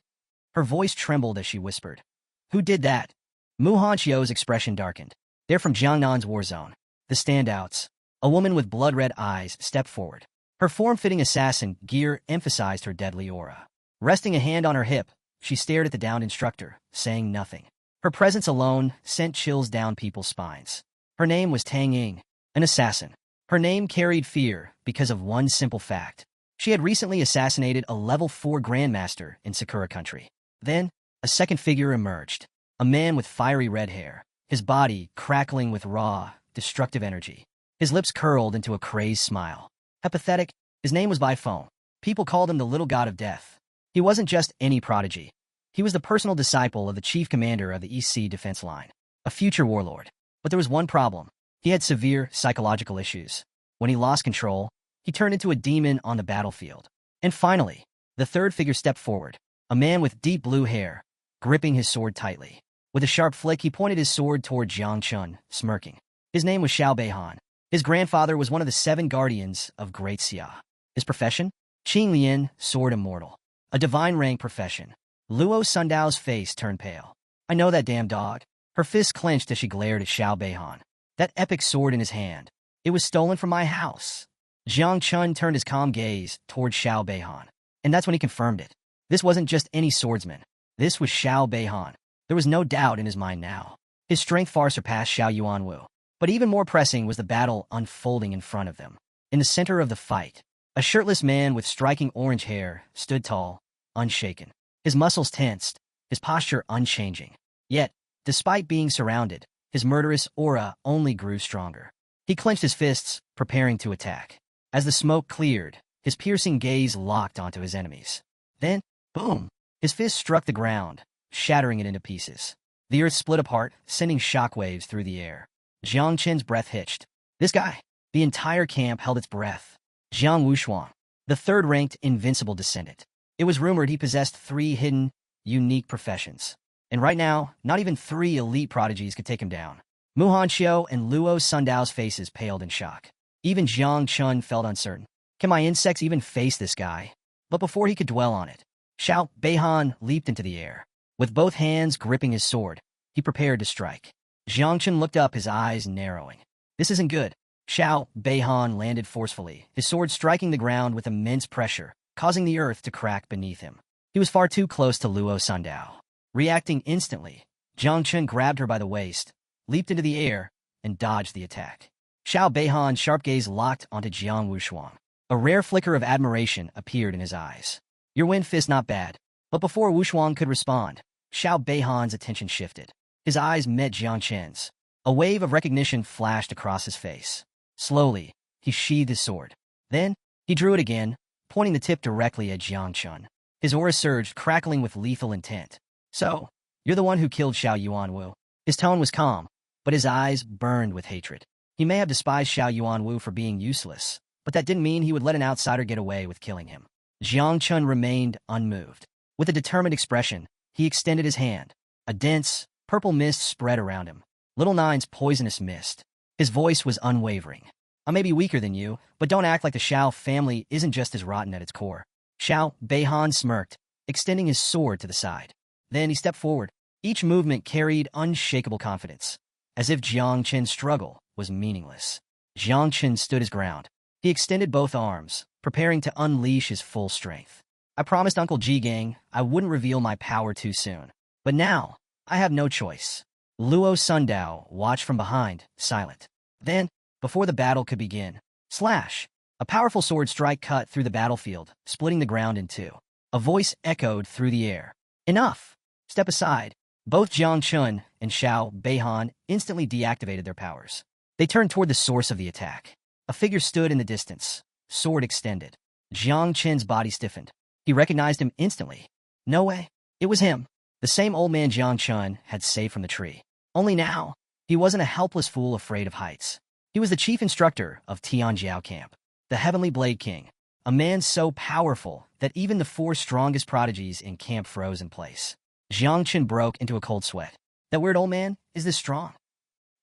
Her voice trembled as she whispered. Who did that? Xiao's expression darkened. They're from Jiangnan's war zone. The standouts. A woman with blood-red eyes stepped forward. Her form-fitting assassin gear emphasized her deadly aura. Resting a hand on her hip, she stared at the downed instructor, saying nothing. Her presence alone sent chills down people's spines. Her name was Tang Ying, an assassin. Her name carried fear because of one simple fact. She had recently assassinated a level 4 grandmaster in Sakura country. Then, a second figure emerged. A man with fiery red hair, his body crackling with raw, destructive energy. His lips curled into a crazed smile. Apathetic, his name was by phone. People called him the little god of death. He wasn't just any prodigy. He was the personal disciple of the chief commander of the East Sea Defense Line, a future warlord. But there was one problem. He had severe psychological issues. When he lost control, he turned into a demon on the battlefield. And finally, the third figure stepped forward, a man with deep blue hair, gripping his sword tightly. With a sharp flick, he pointed his sword toward Jiang Chun, smirking. His name was Xiao Beihan. His grandfather was one of the 7 guardians of Great Xiao. His profession? Qing Lian, sword immortal. A divine rank profession. Luo Sundao's face turned pale. I know that damn dog. Her fist clenched as she glared at Xiao Beihan. That epic sword in his hand. It was stolen from my house. Jiang Chun turned his calm gaze toward Xiao Beihan. And that's when he confirmed it. This wasn't just any swordsman. This was Xiao Beihan. There was no doubt in his mind now. His strength far surpassed Xiao Yuanwu. But even more pressing was the battle unfolding in front of them. In the center of the fight, a shirtless man with striking orange hair stood tall, unshaken. His muscles tensed, his posture unchanging. Yet, despite being surrounded, his murderous aura only grew stronger. He clenched his fists, preparing to attack. As the smoke cleared, his piercing gaze locked onto his enemies. Then, boom! His fist struck the ground, shattering it into pieces. The earth split apart, sending shockwaves through the air. Jiang Chen's breath hitched. This guy. The entire camp held its breath. Jiang Wushuang, the third-ranked invincible descendant. It was rumored he possessed 3 hidden, unique professions. And right now, not even 3 elite prodigies could take him down. Xiao and Luo Sundao's faces paled in shock. Even Jiang Chun felt uncertain. Can my insects even face this guy? But before he could dwell on it, Xiao Beihan leaped into the air. With both hands gripping his sword, he prepared to strike. Jiang Chun looked up, his eyes narrowing. This isn't good. Xiao Beihan landed forcefully, his sword striking the ground with immense pressure, causing the earth to crack beneath him. He was far too close to Luo Sundao. Reacting instantly, Jiang Chun grabbed her by the waist, leaped into the air, and dodged the attack. Xiao Beihan's sharp gaze locked onto Jiang Wushuang. A rare flicker of admiration appeared in his eyes. Your wind fist not bad. But before Wushuang could respond, Xiao Beihan's attention shifted. His eyes met Jiang Chen's. A wave of recognition flashed across his face. Slowly, he sheathed his sword. Then, he drew it again, pointing the tip directly at Jiang Chun. His aura surged, crackling with lethal intent. So, you're the one who killed Xiao Yuanwu. His tone was calm, but his eyes burned with hatred. He may have despised Xiao Yuanwu for being useless, but that didn't mean he would let an outsider get away with killing him. Jiang Chun remained unmoved. With a determined expression, he extended his hand. A dense, purple mist spread around him. Little Nine's poisonous mist. His voice was unwavering. I may be weaker than you, but don't act like the Xiao family isn't just as rotten at its core. Xiao Beihan smirked, extending his sword to the side. Then he stepped forward. Each movement carried unshakable confidence, as if Jiang Chen's struggle was meaningless. Jiang Chen stood his ground. He extended both arms, preparing to unleash his full strength. I promised Uncle Ji Gang I wouldn't reveal my power too soon. But now, I have no choice. Luo Sundao watched from behind, silent. Then, before the battle could begin, slash! A powerful sword strike cut through the battlefield, splitting the ground in two. A voice echoed through the air. Enough! Step aside. Both Jiang Chun and Xiao Beihan instantly deactivated their powers. They turned toward the source of the attack. A figure stood in the distance, sword extended. Jiang Chen's body stiffened. He recognized him instantly. No way. It was him. The same old man Jiang Chun had saved from the tree. Only now, he wasn't a helpless fool afraid of heights. He was the chief instructor of Tian Camp, the Heavenly Blade King, a man so powerful that even the 4 strongest prodigies in camp froze in place. Jiang Chun broke into a cold sweat. That weird old man is this strong.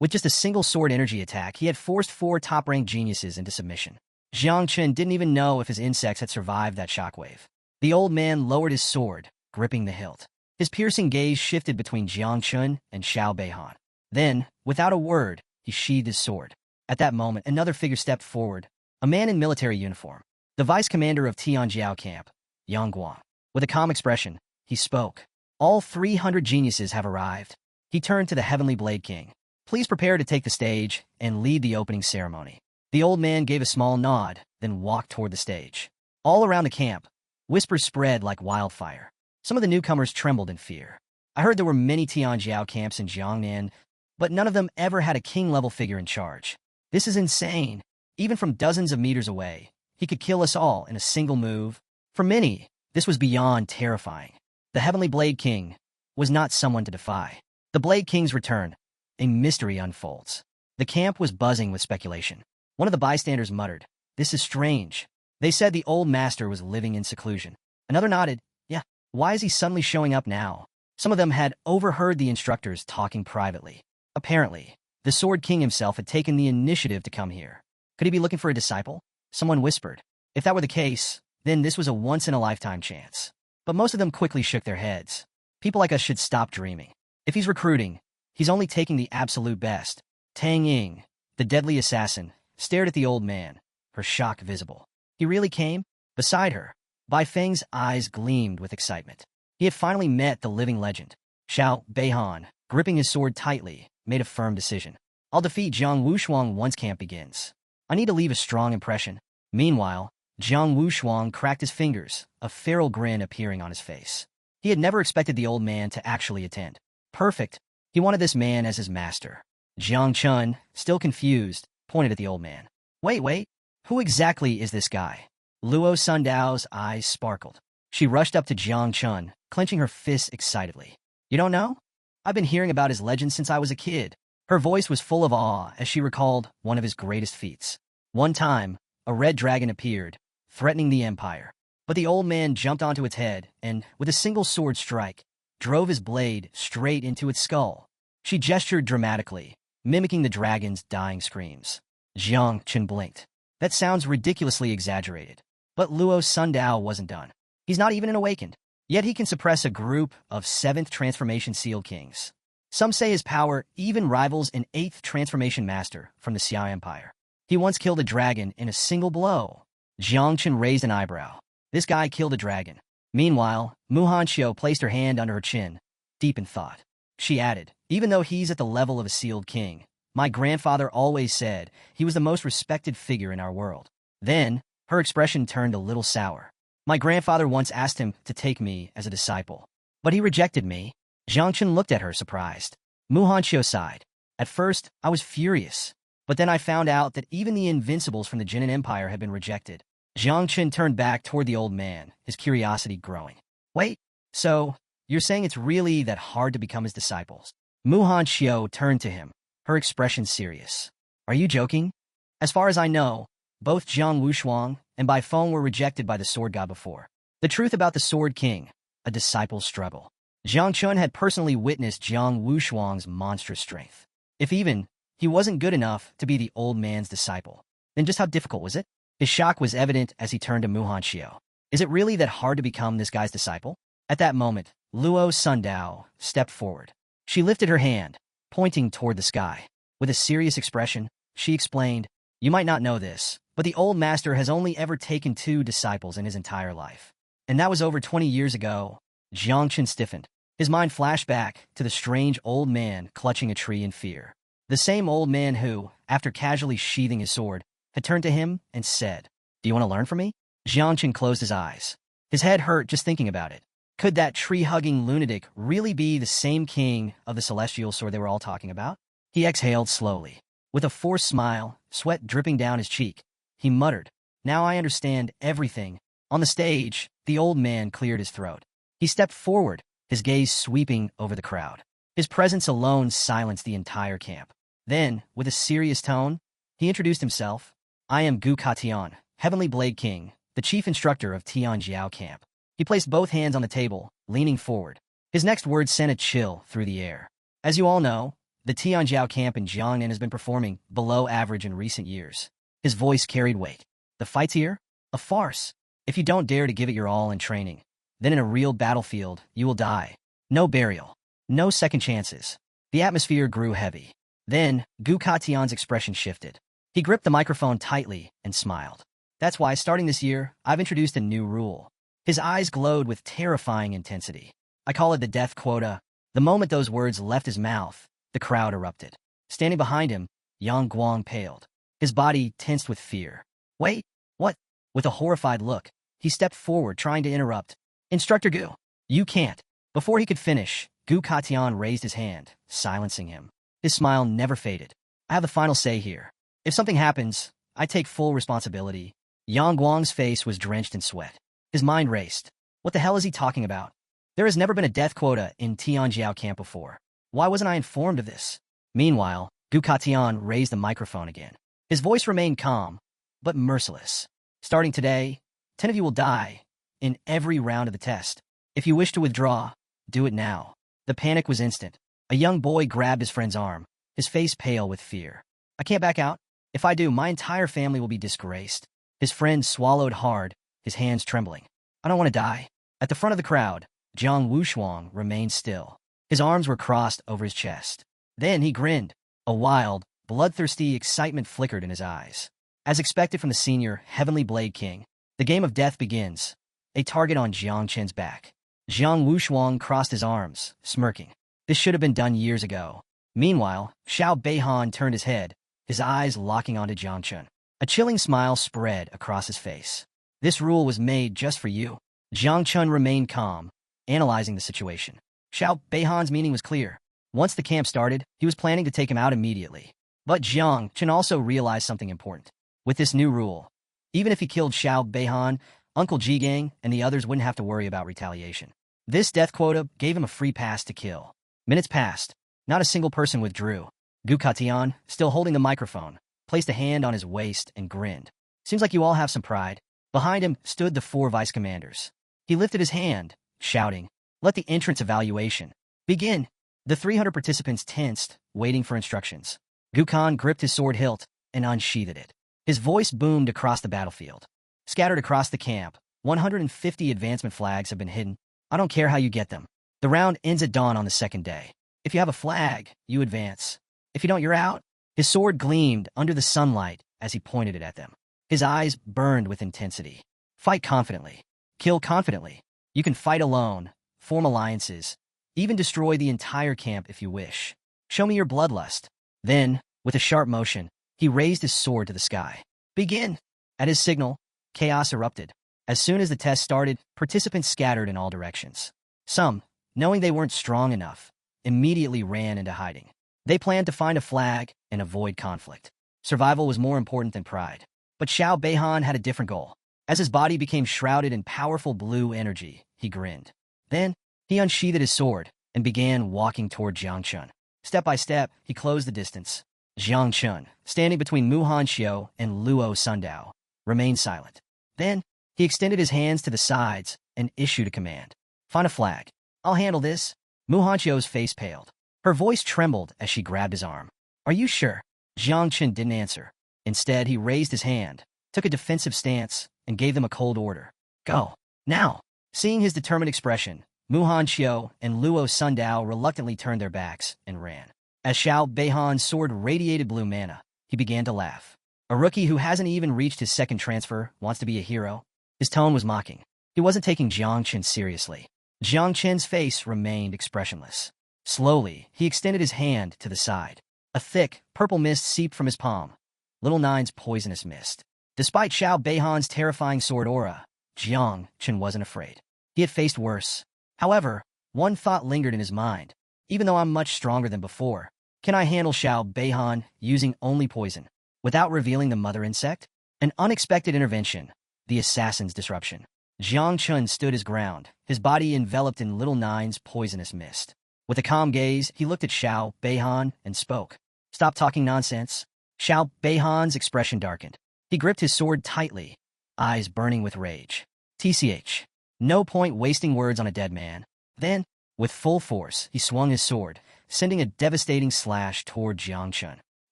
With just a single sword energy attack, he had forced 4 top-ranked geniuses into submission. Jiang Chun didn't even know if his insects had survived that shockwave. The old man lowered his sword, gripping the hilt. His piercing gaze shifted between Jiang Chun and Xiao Beihan. Then, without a word, he sheathed his sword. At that moment, another figure stepped forward, a man in military uniform, the vice commander of Tian Camp, Yang Guang. With a calm expression, he spoke. All 300 geniuses have arrived. He turned to the Heavenly Blade King. Please prepare to take the stage and lead the opening ceremony. The old man gave a small nod, then walked toward the stage. All around the camp, whispers spread like wildfire. Some of the newcomers trembled in fear. I heard there were many Tian camps in Jiangnan, but none of them ever had a king-level figure in charge. This is insane. Even from dozens of meters away, he could kill us all in a single move. For many, this was beyond terrifying. The Heavenly Blade King was not someone to defy. The Blade King's return. A mystery unfolds. The camp was buzzing with speculation. One of the bystanders muttered, "This is strange." They said the old master was living in seclusion. Another nodded, "Yeah, why is he suddenly showing up now?" Some of them had overheard the instructors talking privately. Apparently, the Sword King himself had taken the initiative to come here. Could he be looking for a disciple? Someone whispered. If that were the case, then this was a once-in-a-lifetime chance. But most of them quickly shook their heads. People like us should stop dreaming. If he's recruiting, he's only taking the absolute best. Tang Ying, the deadly assassin, stared at the old man, her shock visible. He really came? Beside her, Bai Feng's eyes gleamed with excitement. He had finally met the living legend. Xiao Beihan, gripping his sword tightly, made a firm decision. I'll defeat Jiang Wushuang once camp begins. I need to leave a strong impression. Meanwhile, Jiang Wushuang cracked his fingers, a feral grin appearing on his face. He had never expected the old man to actually attend. Perfect. He wanted this man as his master. Jiang Chun, still confused, pointed at the old man. Wait, who exactly is this guy? Luo Sundao's eyes sparkled. She rushed up to Jiang Chun, clenching her fists excitedly. You don't know? I've been hearing about his legend since I was a kid. Her voice was full of awe as she recalled one of his greatest feats. One time, a red dragon appeared, threatening the empire. But the old man jumped onto its head and, with a single sword strike, drove his blade straight into its skull. She gestured dramatically, mimicking the dragon's dying screams. Jiang Chun blinked. That sounds ridiculously exaggerated. But Luo Sundao wasn't done. He's not even an awakened. Yet he can suppress a group of 7th Transformation Sealed Kings. Some say his power even rivals an 8th Transformation Master from the Xiao Empire. He once killed a dragon in a single blow. Jiang Chun raised an eyebrow. This guy killed a dragon. Meanwhile, Xiao placed her hand under her chin, deep in thought. She added, even though he's at the level of a sealed king, my grandfather always said he was the most respected figure in our world. Then, her expression turned a little sour. My grandfather once asked him to take me as a disciple, but he rejected me. Jiang Chun looked at her, surprised. Xiao sighed. At first, I was furious, but then I found out that even the invincibles from the Jinan Empire had been rejected. Jiang Chun turned back toward the old man, his curiosity growing. Wait, so, you're saying it's really that hard to become his disciples? Xiao turned to him, her expression serious. Are you joking? As far as I know, Both Jiang Wushuang and Bai Feng were rejected by the Sword God before. The truth about the Sword King, a disciple's struggle. Jiang Chun had personally witnessed Jiang Wushuang's monstrous strength. If even he wasn't good enough to be the old man's disciple, then just how difficult was it? His shock was evident as he turned to Muhan Xiao. Is it really that hard to become this guy's disciple? At that moment, Luo Sundao stepped forward. She lifted her hand, pointing toward the sky. With a serious expression, she explained, "You might not know this, but the old master has only ever taken 2 disciples in his entire life. And that was over 20 years ago." Jiang Chen stiffened. His mind flashed back to the strange old man clutching a tree in fear. The same old man who, after casually sheathing his sword, had turned to him and said, "Do you want to learn from me?" Jiang Chen closed his eyes. His head hurt just thinking about it. Could that tree-hugging lunatic really be the same king of the celestial sword they were all talking about? He exhaled slowly. With a forced smile, sweat dripping down his cheek, he muttered, "Now I understand everything." On the stage, the old man cleared his throat. He stepped forward, his gaze sweeping over the crowd. His presence alone silenced the entire camp. Then, with a serious tone, he introduced himself. "I am Gu Tian, Heavenly Blade King, the chief instructor of Tian Jiao camp." He placed both hands on the table, leaning forward. His next words sent a chill through the air. As you all know, the Tian Jiao camp in Jiangnan has been performing below average in recent years. His voice carried weight. "The fight's here? A farce. If you don't dare to give it your all in training, then in a real battlefield, you will die. No burial. No second chances." The atmosphere grew heavy. Then, Gu Tian's expression shifted. He gripped the microphone tightly and smiled. "That's why, starting this year, I've introduced a new rule." His eyes glowed with terrifying intensity. "I call it the death quota." The moment those words left his mouth, the crowd erupted. Standing behind him, Yang Guang paled. His body tensed with fear. "Wait, what?" With a horrified look, he stepped forward, trying to interrupt. "Instructor Gu, you can't." Before he could finish, Gu Tian raised his hand, silencing him. His smile never faded. "I have the final say here. If something happens, I take full responsibility." Yang Guang's face was drenched in sweat. His mind raced. What the hell is he talking about? There has never been a death quota in Tian Jiao camp before. Why wasn't I informed of this? Meanwhile, Gu Tian raised the microphone again. His voice remained calm, but merciless. "Starting today, 10 of you will die in every round of the test. If you wish to withdraw, do it now." The panic was instant. A young boy grabbed his friend's arm, his face pale with fear. "I can't back out. If I do, my entire family will be disgraced." His friend swallowed hard, his hands trembling. "I don't want to die." At the front of the crowd, Jiang Wushuang remained still. His arms were crossed over his chest. Then he grinned. A wild, bloodthirsty excitement flickered in his eyes. As expected from the senior Heavenly Blade King, the game of death begins. A target on Jiang Chen's back. Jiang Wushuang crossed his arms, smirking. This should have been done years ago. Meanwhile, Xiao Beihan turned his head, his eyes locking onto Jiang Chen. A chilling smile spread across his face. "This rule was made just for you." Jiang Chen remained calm, analyzing the situation. Xiao Beihan's meaning was clear. Once the camp started, he was planning to take him out immediately. But Jiang Chen also realized something important. With this new rule, even if he killed Xiao Beihan, Uncle Jigang and the others wouldn't have to worry about retaliation. This death quota gave him a free pass to kill. Minutes passed. Not a single person withdrew. Gu Tian, still holding the microphone, placed a hand on his waist and grinned. "Seems like you all have some pride." Behind him stood the 4 vice commanders. He lifted his hand, shouting, "Let the entrance evaluation begin." The 300 participants tensed, waiting for instructions. Gu Kan gripped his sword hilt and unsheathed it. His voice boomed across the battlefield. "Scattered across the camp, 150 advancement flags have been hidden. I don't care how you get them. The round ends at dawn on the second day. If you have a flag, you advance. If you don't, you're out." His sword gleamed under the sunlight as he pointed it at them. His eyes burned with intensity. "Fight confidently. Kill confidently. You can fight alone, form alliances, even destroy the entire camp if you wish. Show me your bloodlust." Then, with a sharp motion, he raised his sword to the sky. "Begin!" At his signal, chaos erupted. As soon as the test started, participants scattered in all directions. Some, knowing they weren't strong enough, immediately ran into hiding. They planned to find a flag and avoid conflict. Survival was more important than pride. But Xiao Beihan had a different goal. As his body became shrouded in powerful blue energy, he grinned. Then, he unsheathed his sword and began walking toward Jiang Chun. Step by step, he closed the distance. Jiang Chun, standing between Muhan Xiao and Luo Sundao, remained silent. Then, he extended his hands to the sides and issued a command. Find a flag. I'll handle this. Muhan Xiao's face paled. Her voice trembled as she grabbed his arm. Are you sure? Jiang Chun didn't answer. Instead, he raised his hand, took a defensive stance, and gave them a cold order. Go. Now. Seeing his determined expression, Muhan Xiao and Luo Sundao reluctantly turned their backs and ran. As Xiao Beihan's sword radiated blue mana, he began to laugh. A rookie who hasn't even reached his second transfer wants to be a hero? His tone was mocking. He wasn't taking Jiang Chun seriously. Jiang Chun's face remained expressionless. Slowly, he extended his hand to the side. A thick, purple mist seeped from his palm. Little Nine's poisonous mist. Despite Xiao Beihan's terrifying sword aura, Jiang Chun wasn't afraid. He had faced worse. However, one thought lingered in his mind. Even though I'm much stronger than before, can I handle Xiao Beihan using only poison, without revealing the mother insect? An unexpected intervention. The assassin's disruption. Jiang Chun stood his ground, his body enveloped in Little Nine's poisonous mist. With a calm gaze, he looked at Xiao Beihan and spoke. Stop talking nonsense. Xiao Beihan's expression darkened. He gripped his sword tightly, eyes burning with rage. TCH. No point wasting words on a dead man. Then, with full force, he swung his sword, sending a devastating slash toward Jiang Chun.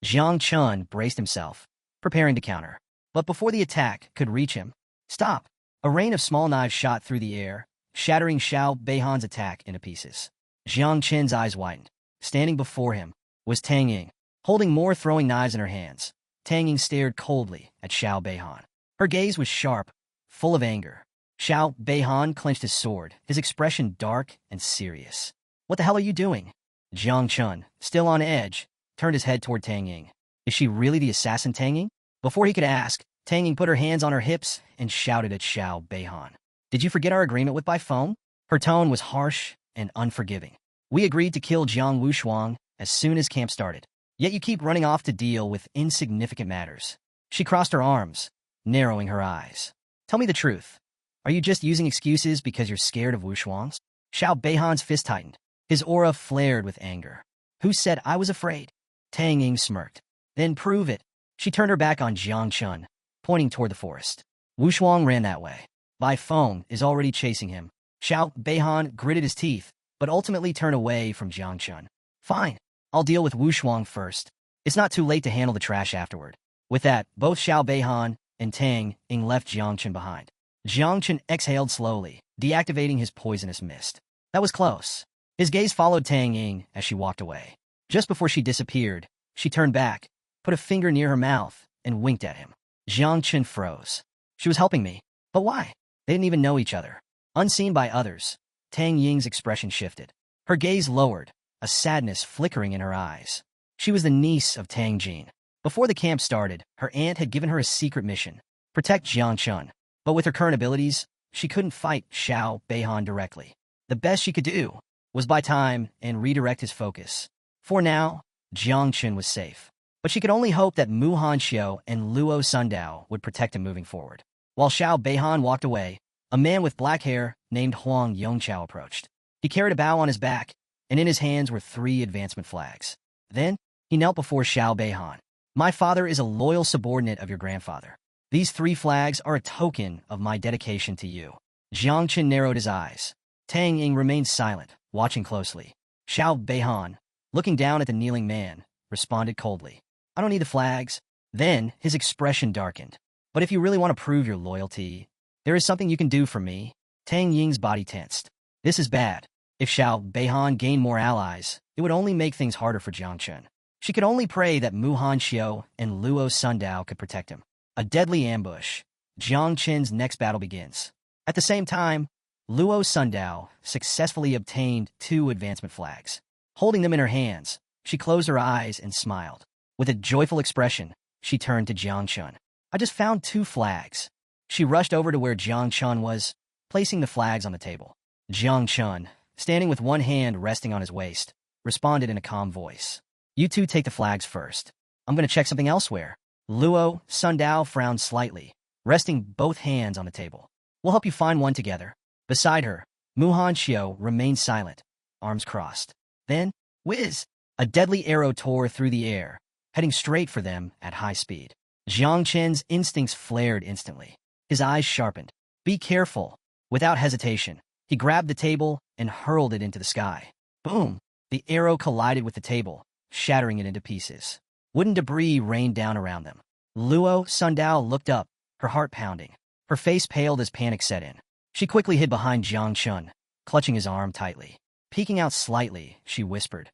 Jiang Chun braced himself, preparing to counter. But before the attack could reach him, stop! A rain of small knives shot through the air, shattering Xiao Beihan's attack into pieces. Jiang Chun's eyes widened. Standing before him was Tang Ying, holding more throwing knives in her hands. Tang Ying stared coldly at Xiao Beihan. Her gaze was sharp, full of anger. Xiao Beihan clenched his sword, his expression dark and serious. What the hell are you doing? Jiang Chun, still on edge, turned his head toward Tang Ying. Is she really the assassin Tang Ying? Before he could ask, Tang Ying put her hands on her hips and shouted at Xiao Beihan. Did you forget our agreement with by phone? Her tone was harsh and unforgiving. We agreed to kill Jiang Wushuang as soon as camp started. Yet you keep running off to deal with insignificant matters. She crossed her arms, narrowing her eyes. Tell me the truth. Are you just using excuses because you're scared of Wushuangs? Xiao Beihan's fist tightened. His aura flared with anger. Who said I was afraid? Tang Ying smirked. Then prove it. She turned her back on Jiang Chun, pointing toward the forest. Wushuang ran that way. Bai Feng is already chasing him. Xiao Beihan gritted his teeth, but ultimately turned away from Jiang Chun. Fine. I'll deal with Wushuang first. It's not too late to handle the trash afterward. With that, both Xiao Beihan and Tang Ying left Jiang Chun behind. Jiang Chun exhaled slowly, deactivating his poisonous mist. That was close. His gaze followed Tang Ying as she walked away. Just before she disappeared, she turned back, put a finger near her mouth, and winked at him. Jiang Chun froze. She was helping me. But why? They didn't even know each other. Unseen by others, Tang Ying's expression shifted. Her gaze lowered, a sadness flickering in her eyes. She was the niece of Tang Jin. Before the camp started, her aunt had given her a secret mission, protect Jiang Chun. But with her current abilities, she couldn't fight Xiao Beihan directly. The best she could do was buy time and redirect his focus. For now, Jiang Chun was safe. But she could only hope that Muhan Xiao and Luo Sundao would protect him moving forward. While Xiao Beihan walked away, a man with black hair named Huang Yongqiao approached. He carried a bow on his back, and in his hands were 3 advancement flags. Then, he knelt before Xiao Beihan. My father is a loyal subordinate of your grandfather. These 3 flags are a token of my dedication to you. Jiang Chun narrowed his eyes. Tang Ying remained silent, watching closely. Xiao Beihan, looking down at the kneeling man, responded coldly. I don't need the flags. Then, his expression darkened. But if you really want to prove your loyalty, there is something you can do for me. Tang Ying's body tensed. This is bad. If Xiao Beihan gained more allies, it would only make things harder for Jiang Chun. She could only pray that Muhan Xiao and Luo Sundao could protect him. A deadly ambush. Jiang Chun's next battle begins. At the same time, Luo Sundao successfully obtained 2 advancement flags. Holding them in her hands, she closed her eyes and smiled. With a joyful expression, she turned to Jiang Chun. I just found 2 flags. She rushed over to where Jiang Chun was, placing the flags on the table. Jiang Chun, standing with one hand resting on his waist, responded in a calm voice. You 2 take the flags first. I'm going to check something elsewhere. Luo Sundao frowned slightly, resting both hands on the table. We'll help you find one together. Beside her, Muhan Xiao remained silent, arms crossed. Then, whiz! A deadly arrow tore through the air, heading straight for them at high speed. Jiang Chen's instincts flared instantly. His eyes sharpened. Be careful. Without hesitation, he grabbed the table and hurled it into the sky. Boom! The arrow collided with the table, shattering it into pieces. Wooden debris rained down around them. Luo Sundao looked up, her heart pounding. Her face paled as panic set in. She quickly hid behind Jiang Chun, clutching his arm tightly. Peeking out slightly, she whispered,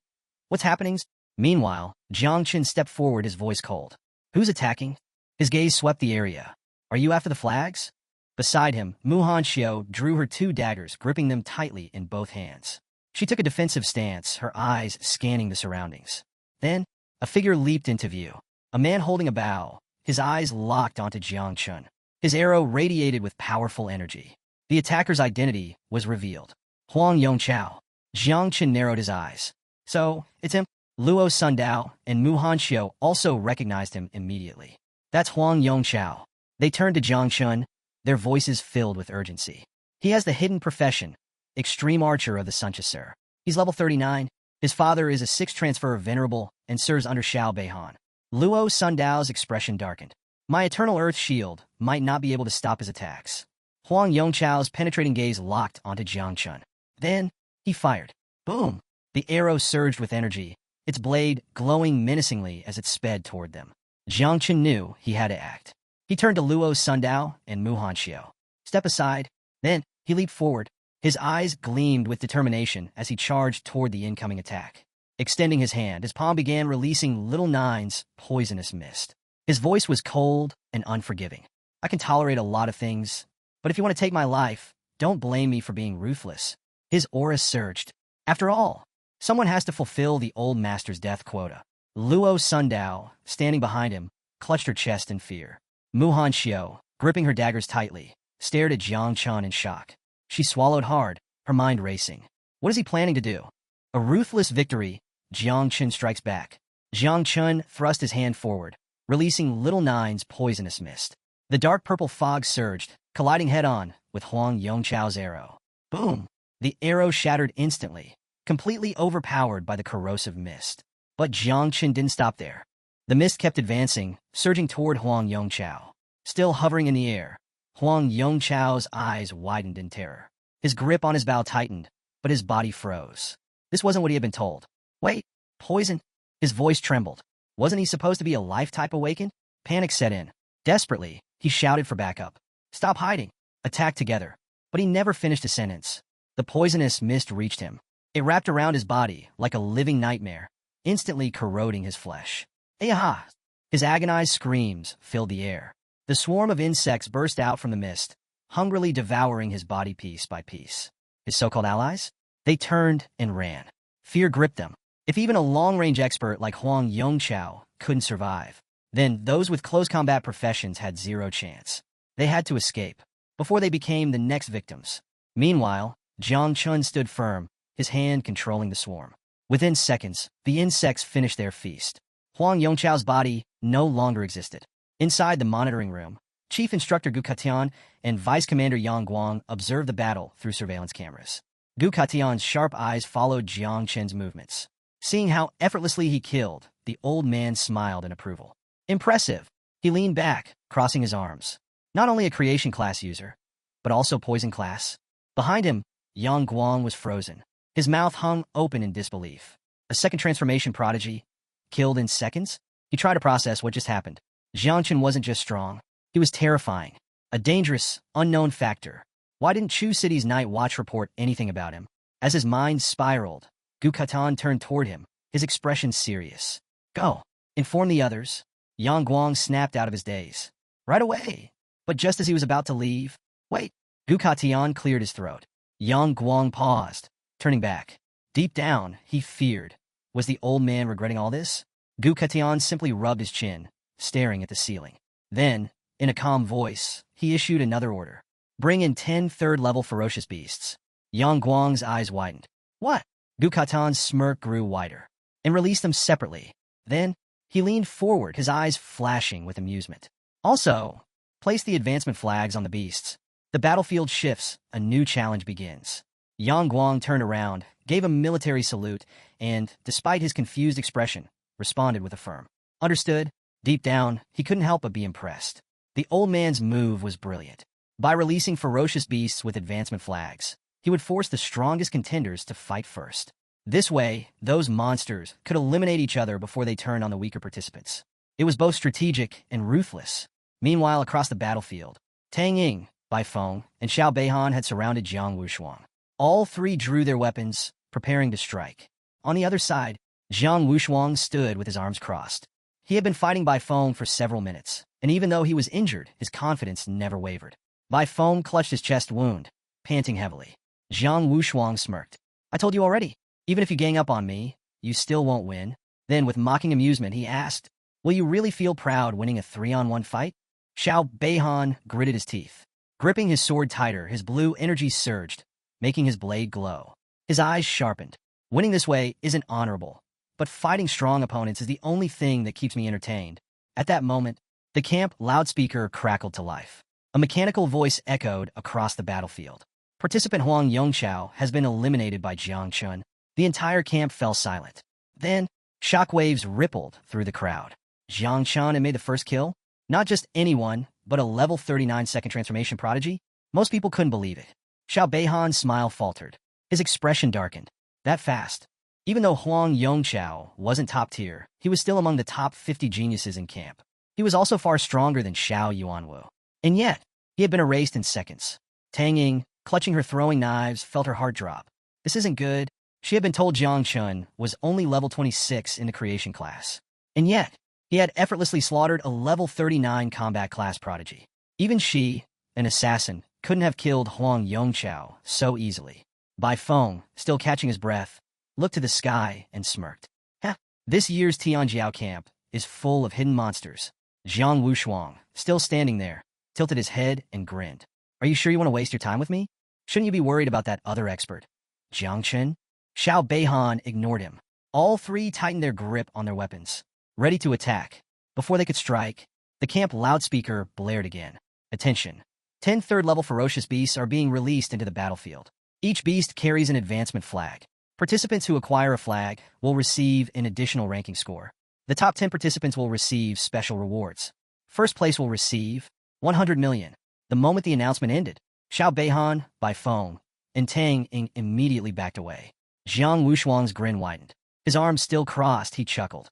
"What's happening?" Meanwhile, Jiang Chun stepped forward, his voice cold. "Who's attacking?" His gaze swept the area. "Are you after the flags?" Beside him, Xiao drew her 2 daggers, gripping them tightly in both hands. She took a defensive stance, her eyes scanning the surroundings. Then, a figure leaped into view. A man holding a bow, his eyes locked onto Jiang Chun. His arrow radiated with powerful energy. The attacker's identity was revealed. Huang Yongchao. Jiang Chun narrowed his eyes. "So, it's him?" Luo Sundao and Xiao also recognized him immediately. "That's Huang Yongchao." They turned to Jiang Chun, their voices filled with urgency. "He has the hidden profession, Extreme Archer of the Sunchasur. He's level 39. His father is a 6th transfer venerable and serves under Xiao Beihan." Luo Sundao's expression darkened. "My Eternal Earth Shield might not be able to stop his attacks." Huang Yongchao's penetrating gaze locked onto Jiang Chun. Then, he fired. Boom! The arrow surged with energy, its blade glowing menacingly as it sped toward them. Jiang Chun knew he had to act. He turned to Luo Sundao and Xiao. "Step aside." Then, he leaped forward. His eyes gleamed with determination as he charged toward the incoming attack. Extending his hand, his palm began releasing Little Nine's poisonous mist. His voice was cold and unforgiving. "I can tolerate a lot of things, but if you want to take my life, don't blame me for being ruthless." His aura surged. After all, someone has to fulfill the old master's death quota. Luo Sundao, standing behind him, clutched her chest in fear. Xiao, gripping her daggers tightly, stared at Jiang Chun in shock. She swallowed hard, her mind racing. What is he planning to do? A ruthless victory. Jiang Chun strikes back. Jiang Chun thrust his hand forward, releasing Little Nine's poisonous mist. The dark purple fog surged, colliding head-on with Huang Yongchao's arrow. Boom! The arrow shattered instantly, completely overpowered by the corrosive mist. But Jiang Chun didn't stop there. The mist kept advancing, surging toward Huang Yongchao. Still hovering in the air, Huang Yongchao's eyes widened in terror. His grip on his bow tightened, but his body froze. This wasn't what he had been told. "Wait, poison?" His voice trembled. Wasn't he supposed to be a life-type awakened? Panic set in. Desperately, he shouted for backup. "Stop hiding! Attack together!" But he never finished a sentence. The poisonous mist reached him. It wrapped around his body like a living nightmare, instantly corroding his flesh. "Ayaha!" His agonized screams filled the air. The swarm of insects burst out from the mist, hungrily devouring his body piece by piece. His so-called allies? They turned and ran. Fear gripped them. If even a long-range expert like Huang Yongchao couldn't survive, then those with close combat professions had zero chance. They had to escape, before they became the next victims. Meanwhile, Jiang Chun stood firm, his hand controlling the swarm. Within seconds, the insects finished their feast. Huang Yongchao's body no longer existed. Inside the monitoring room, Chief Instructor Gu Katian and Vice Commander Yang Guang observed the battle through surveillance cameras. Gu Katian's sharp eyes followed Jiang Chen's movements. Seeing how effortlessly he killed, the old man smiled in approval. Impressive. He leaned back, crossing his arms. Not only a creation class user, but also poison class. Behind him, Yang Guang was frozen. His mouth hung open in disbelief. A second transformation prodigy, killed in seconds? He tried to process what just happened. Jiang Chen wasn't just strong. He was terrifying. A dangerous, unknown factor. Why didn't Chu City's Night Watch report anything about him? As his mind spiraled, Gu Katan turned toward him, his expression serious. "Go. Inform the others." Yang Guang snapped out of his daze. "Right away." But just as he was about to leave, "Wait." Gu Katian cleared his throat. Yang Guang paused, turning back. Deep down, he feared. Was the old man regretting all this? Gu Katian simply rubbed his chin, staring at the ceiling. Then, in a calm voice, he issued another order. "Bring in 10 third-level ferocious beasts." Yang Guang's eyes widened. "What?" Gu Katan's smirk grew wider. "And release them separately." Then, he leaned forward, his eyes flashing with amusement. "Also, place the advancement flags on the beasts. The battlefield shifts, a new challenge begins." Yang Guang turned around, gave a military salute, and, despite his confused expression, responded with a firm Understood? Deep down, he couldn't help but be impressed. The old man's move was brilliant. By releasing ferocious beasts with advancement flags, he would force the strongest contenders to fight first. This way, those monsters could eliminate each other before they turned on the weaker participants. It was both strategic and ruthless. Meanwhile, across the battlefield, Tang Ying, Bai Feng, and Xiao Beihan had surrounded Jiang Wushuang. All three drew their weapons, preparing to strike. On the other side, Jiang Wushuang stood with his arms crossed. He had been fighting Bai Feng for several minutes, and even though he was injured, his confidence never wavered. Bai Feng clutched his chest wound, panting heavily. Jiang Wushuang smirked. I told you already. Even if you gang up on me, you still won't win. Then, with mocking amusement, he asked, will you really feel proud winning a 3-on-1 fight? Xiao Beihan gritted his teeth. Gripping his sword tighter, his blue energy surged, making his blade glow. His eyes sharpened. Winning this way isn't honorable, but fighting strong opponents is the only thing that keeps me entertained. At that moment, the camp loudspeaker crackled to life. A mechanical voice echoed across the battlefield. Participant Huang Yongqiao has been eliminated by Jiang Chun. The entire camp fell silent. Then, shockwaves rippled through the crowd. Jiang Chun had made the first kill? Not just anyone, but a level 39 second transformation prodigy? Most people couldn't believe it. Xiao Beihan's smile faltered. His expression darkened. That fast. Even though Huang Yongqiao wasn't top tier, he was still among the top 50 geniuses in camp. He was also far stronger than Xiao Yuanwu. And yet, he had been erased in seconds. Tang Ying, clutching her throwing knives, felt her heart drop. This isn't good. She had been told Jiang Chun was only level 26 in the creation class. And yet, he had effortlessly slaughtered a level 39 combat class prodigy. Even she, an assassin, couldn't have killed Huang Yongqiao so easily. Bai Feng, still catching his breath, looked to the sky and smirked. This year's Tianjiao camp is full of hidden monsters. Jiang Wushuang, still standing there, tilted his head and grinned. Are you sure you want to waste your time with me? Shouldn't you be worried about that other expert? Jiang Chen? Xiao Beihan ignored him. All three tightened their grip on their weapons, ready to attack. Before they could strike, the camp loudspeaker blared again. Attention. 10 third-level ferocious beasts are being released into the battlefield. Each beast carries an advancement flag. Participants who acquire a flag will receive an additional ranking score. The top 10 participants will receive special rewards. First place will receive 100 million. The moment the announcement ended, Xiao Beihan, Bai Feng, and Tang Ying immediately backed away. Jiang Wushuang's grin widened. His arms still crossed, he chuckled.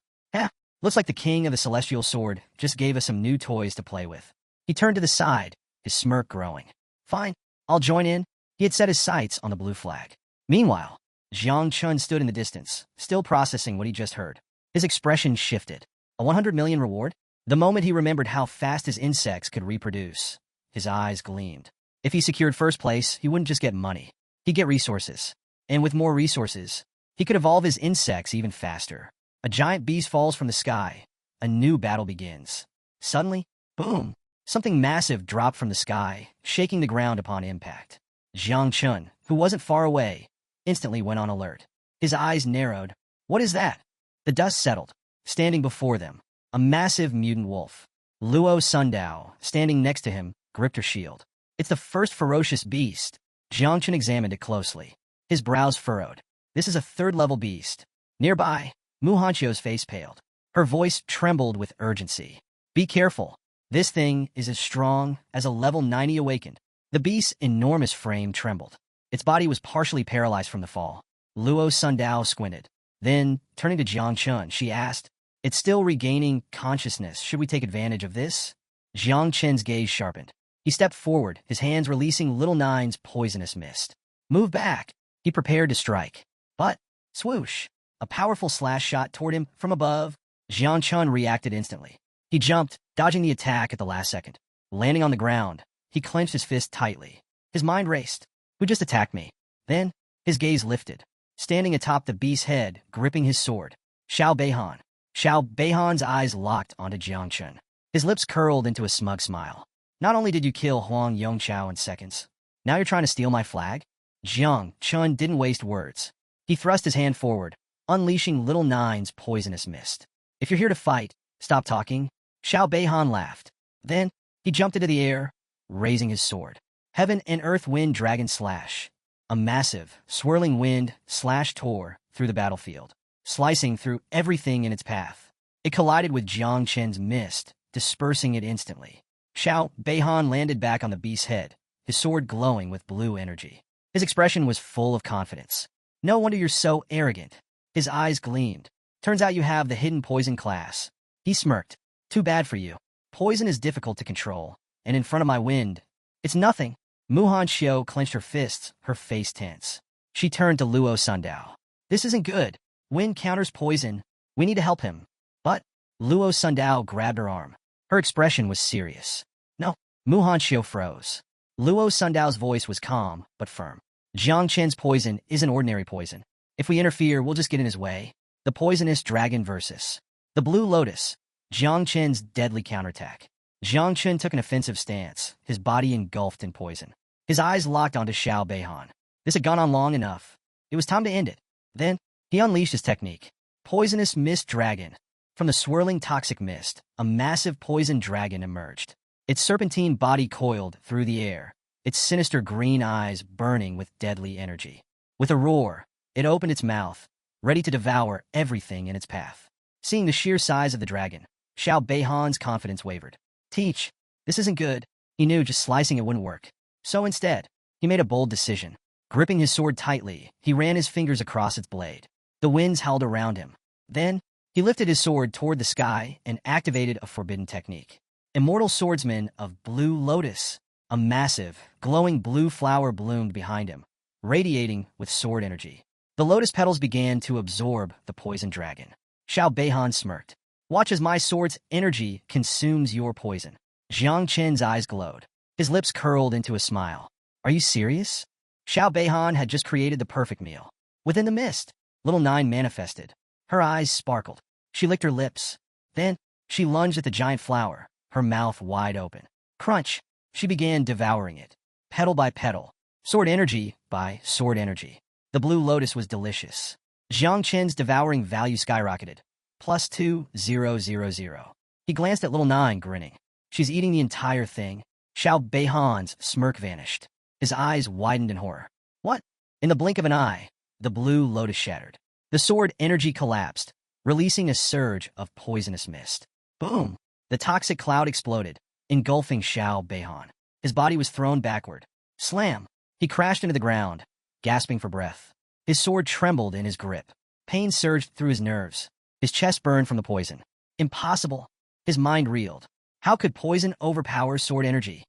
Looks like the king of the celestial sword just gave us some new toys to play with. He turned to the side, his smirk growing. Fine, I'll join in. He had set his sights on the blue flag. Meanwhile, Jiang Chun stood in the distance, still processing what he just heard. His expression shifted. A 100 million reward? The moment he remembered how fast his insects could reproduce, his eyes gleamed. If he secured first place, he wouldn't just get money. He'd get resources. And with more resources, he could evolve his insects even faster. A giant beast falls from the sky. A new battle begins. Suddenly, boom! Something massive dropped from the sky, shaking the ground upon impact. Jiang Chun, who wasn't far away, instantly went on alert. His eyes narrowed. What is that? The dust settled. Standing before them, a massive mutant wolf. Luo Sundao, standing next to him, gripped her shield. It's the first ferocious beast. Jiang Chun examined it closely. His brows furrowed. This is a third-level beast. Nearby, Mu Hanqiu's face paled. Her voice trembled with urgency. Be careful. This thing is as strong as a level 90 awakened. The beast's enormous frame trembled. Its body was partially paralyzed from the fall. Luo Sundao squinted. Then, turning to Jiang Chun, she asked, it's still regaining consciousness. Should we take advantage of this? Jiang Chen's gaze sharpened. He stepped forward, his hands releasing Little Nine's poisonous mist. Move back. He prepared to strike. But, swoosh! A powerful slash shot toward him from above. Jiang Chun reacted instantly. He jumped, dodging the attack at the last second. Landing on the ground, he clenched his fist tightly. His mind raced. Who just attacked me? Then, his gaze lifted. Standing atop the beast's head, gripping his sword, Xiao Beihan. Xiao Beihan's eyes locked onto Jiang Chun. His lips curled into a smug smile. Not only did you kill Huang Yongqiao in seconds, now you're trying to steal my flag? Jiang Chun didn't waste words. He thrust his hand forward, unleashing Little Nine's poisonous mist. If you're here to fight, stop talking. Xiao Beihan laughed. Then, he jumped into the air, raising his sword. Heaven and Earth Wind Dragon Slash. A massive, swirling wind slash tore through the battlefield, slicing through everything in its path. It collided with Jiang Chen's mist, dispersing it instantly. Xiao Beihan landed back on the beast's head, his sword glowing with blue energy. His expression was full of confidence. No wonder you're so arrogant. His eyes gleamed. Turns out you have the hidden poison class. He smirked. Too bad for you. Poison is difficult to control, and in front of my wind, it's nothing. Muhan Xiao clenched her fists, her face tense. She turned to Luo Sundao. This isn't good. Wind counters poison. We need to help him. But Luo Sundao grabbed her arm. Her expression was serious. No. Muhan Xiao froze. Luo Sundao's voice was calm, but firm. Jiang Chen's poison isn't ordinary poison. If we interfere, we'll just get in his way. The poisonous dragon versus the Blue Lotus. Jiang Chen's deadly counterattack. Jiang Chen took an offensive stance, his body engulfed in poison. His eyes locked onto Xiao Beihan. This had gone on long enough. It was time to end it. Then, he unleashed his technique. Poisonous Mist Dragon. From the swirling toxic mist, a massive poison dragon emerged. Its serpentine body coiled through the air, its sinister green eyes burning with deadly energy. With a roar, it opened its mouth, ready to devour everything in its path. Seeing the sheer size of the dragon, Xiao Beihan's confidence wavered. Teach, this isn't good. He knew just slicing it wouldn't work. So instead, he made a bold decision. Gripping his sword tightly, he ran his fingers across its blade. The winds howled around him. Then, he lifted his sword toward the sky and activated a forbidden technique. Immortal Swordsman of Blue Lotus. A massive, glowing blue flower bloomed behind him, radiating with sword energy. The lotus petals began to absorb the poison dragon. Xiao Beihan smirked. Watch as my sword's energy consumes your poison. Jiang Chen's eyes glowed. His lips curled into a smile. Are you serious? Xiao Beihan had just created the perfect meal. Within the mist, Little Nine manifested. Her eyes sparkled. She licked her lips. Then, she lunged at the giant flower, her mouth wide open. Crunch! She began devouring it, petal by petal, sword energy by sword energy. The blue lotus was delicious. Jiang Chen's devouring value skyrocketed. +2000. He glanced at Little Nine, grinning. She's eating the entire thing. Xiao Beihan's smirk vanished. His eyes widened in horror. What? In the blink of an eye, the blue lotus shattered. The sword energy collapsed, releasing a surge of poisonous mist. Boom! The toxic cloud exploded, engulfing Xiao Beihan. His body was thrown backward. Slam! He crashed into the ground, gasping for breath. His sword trembled in his grip. Pain surged through his nerves. His chest burned from the poison. Impossible! His mind reeled. How could poison overpower sword energy?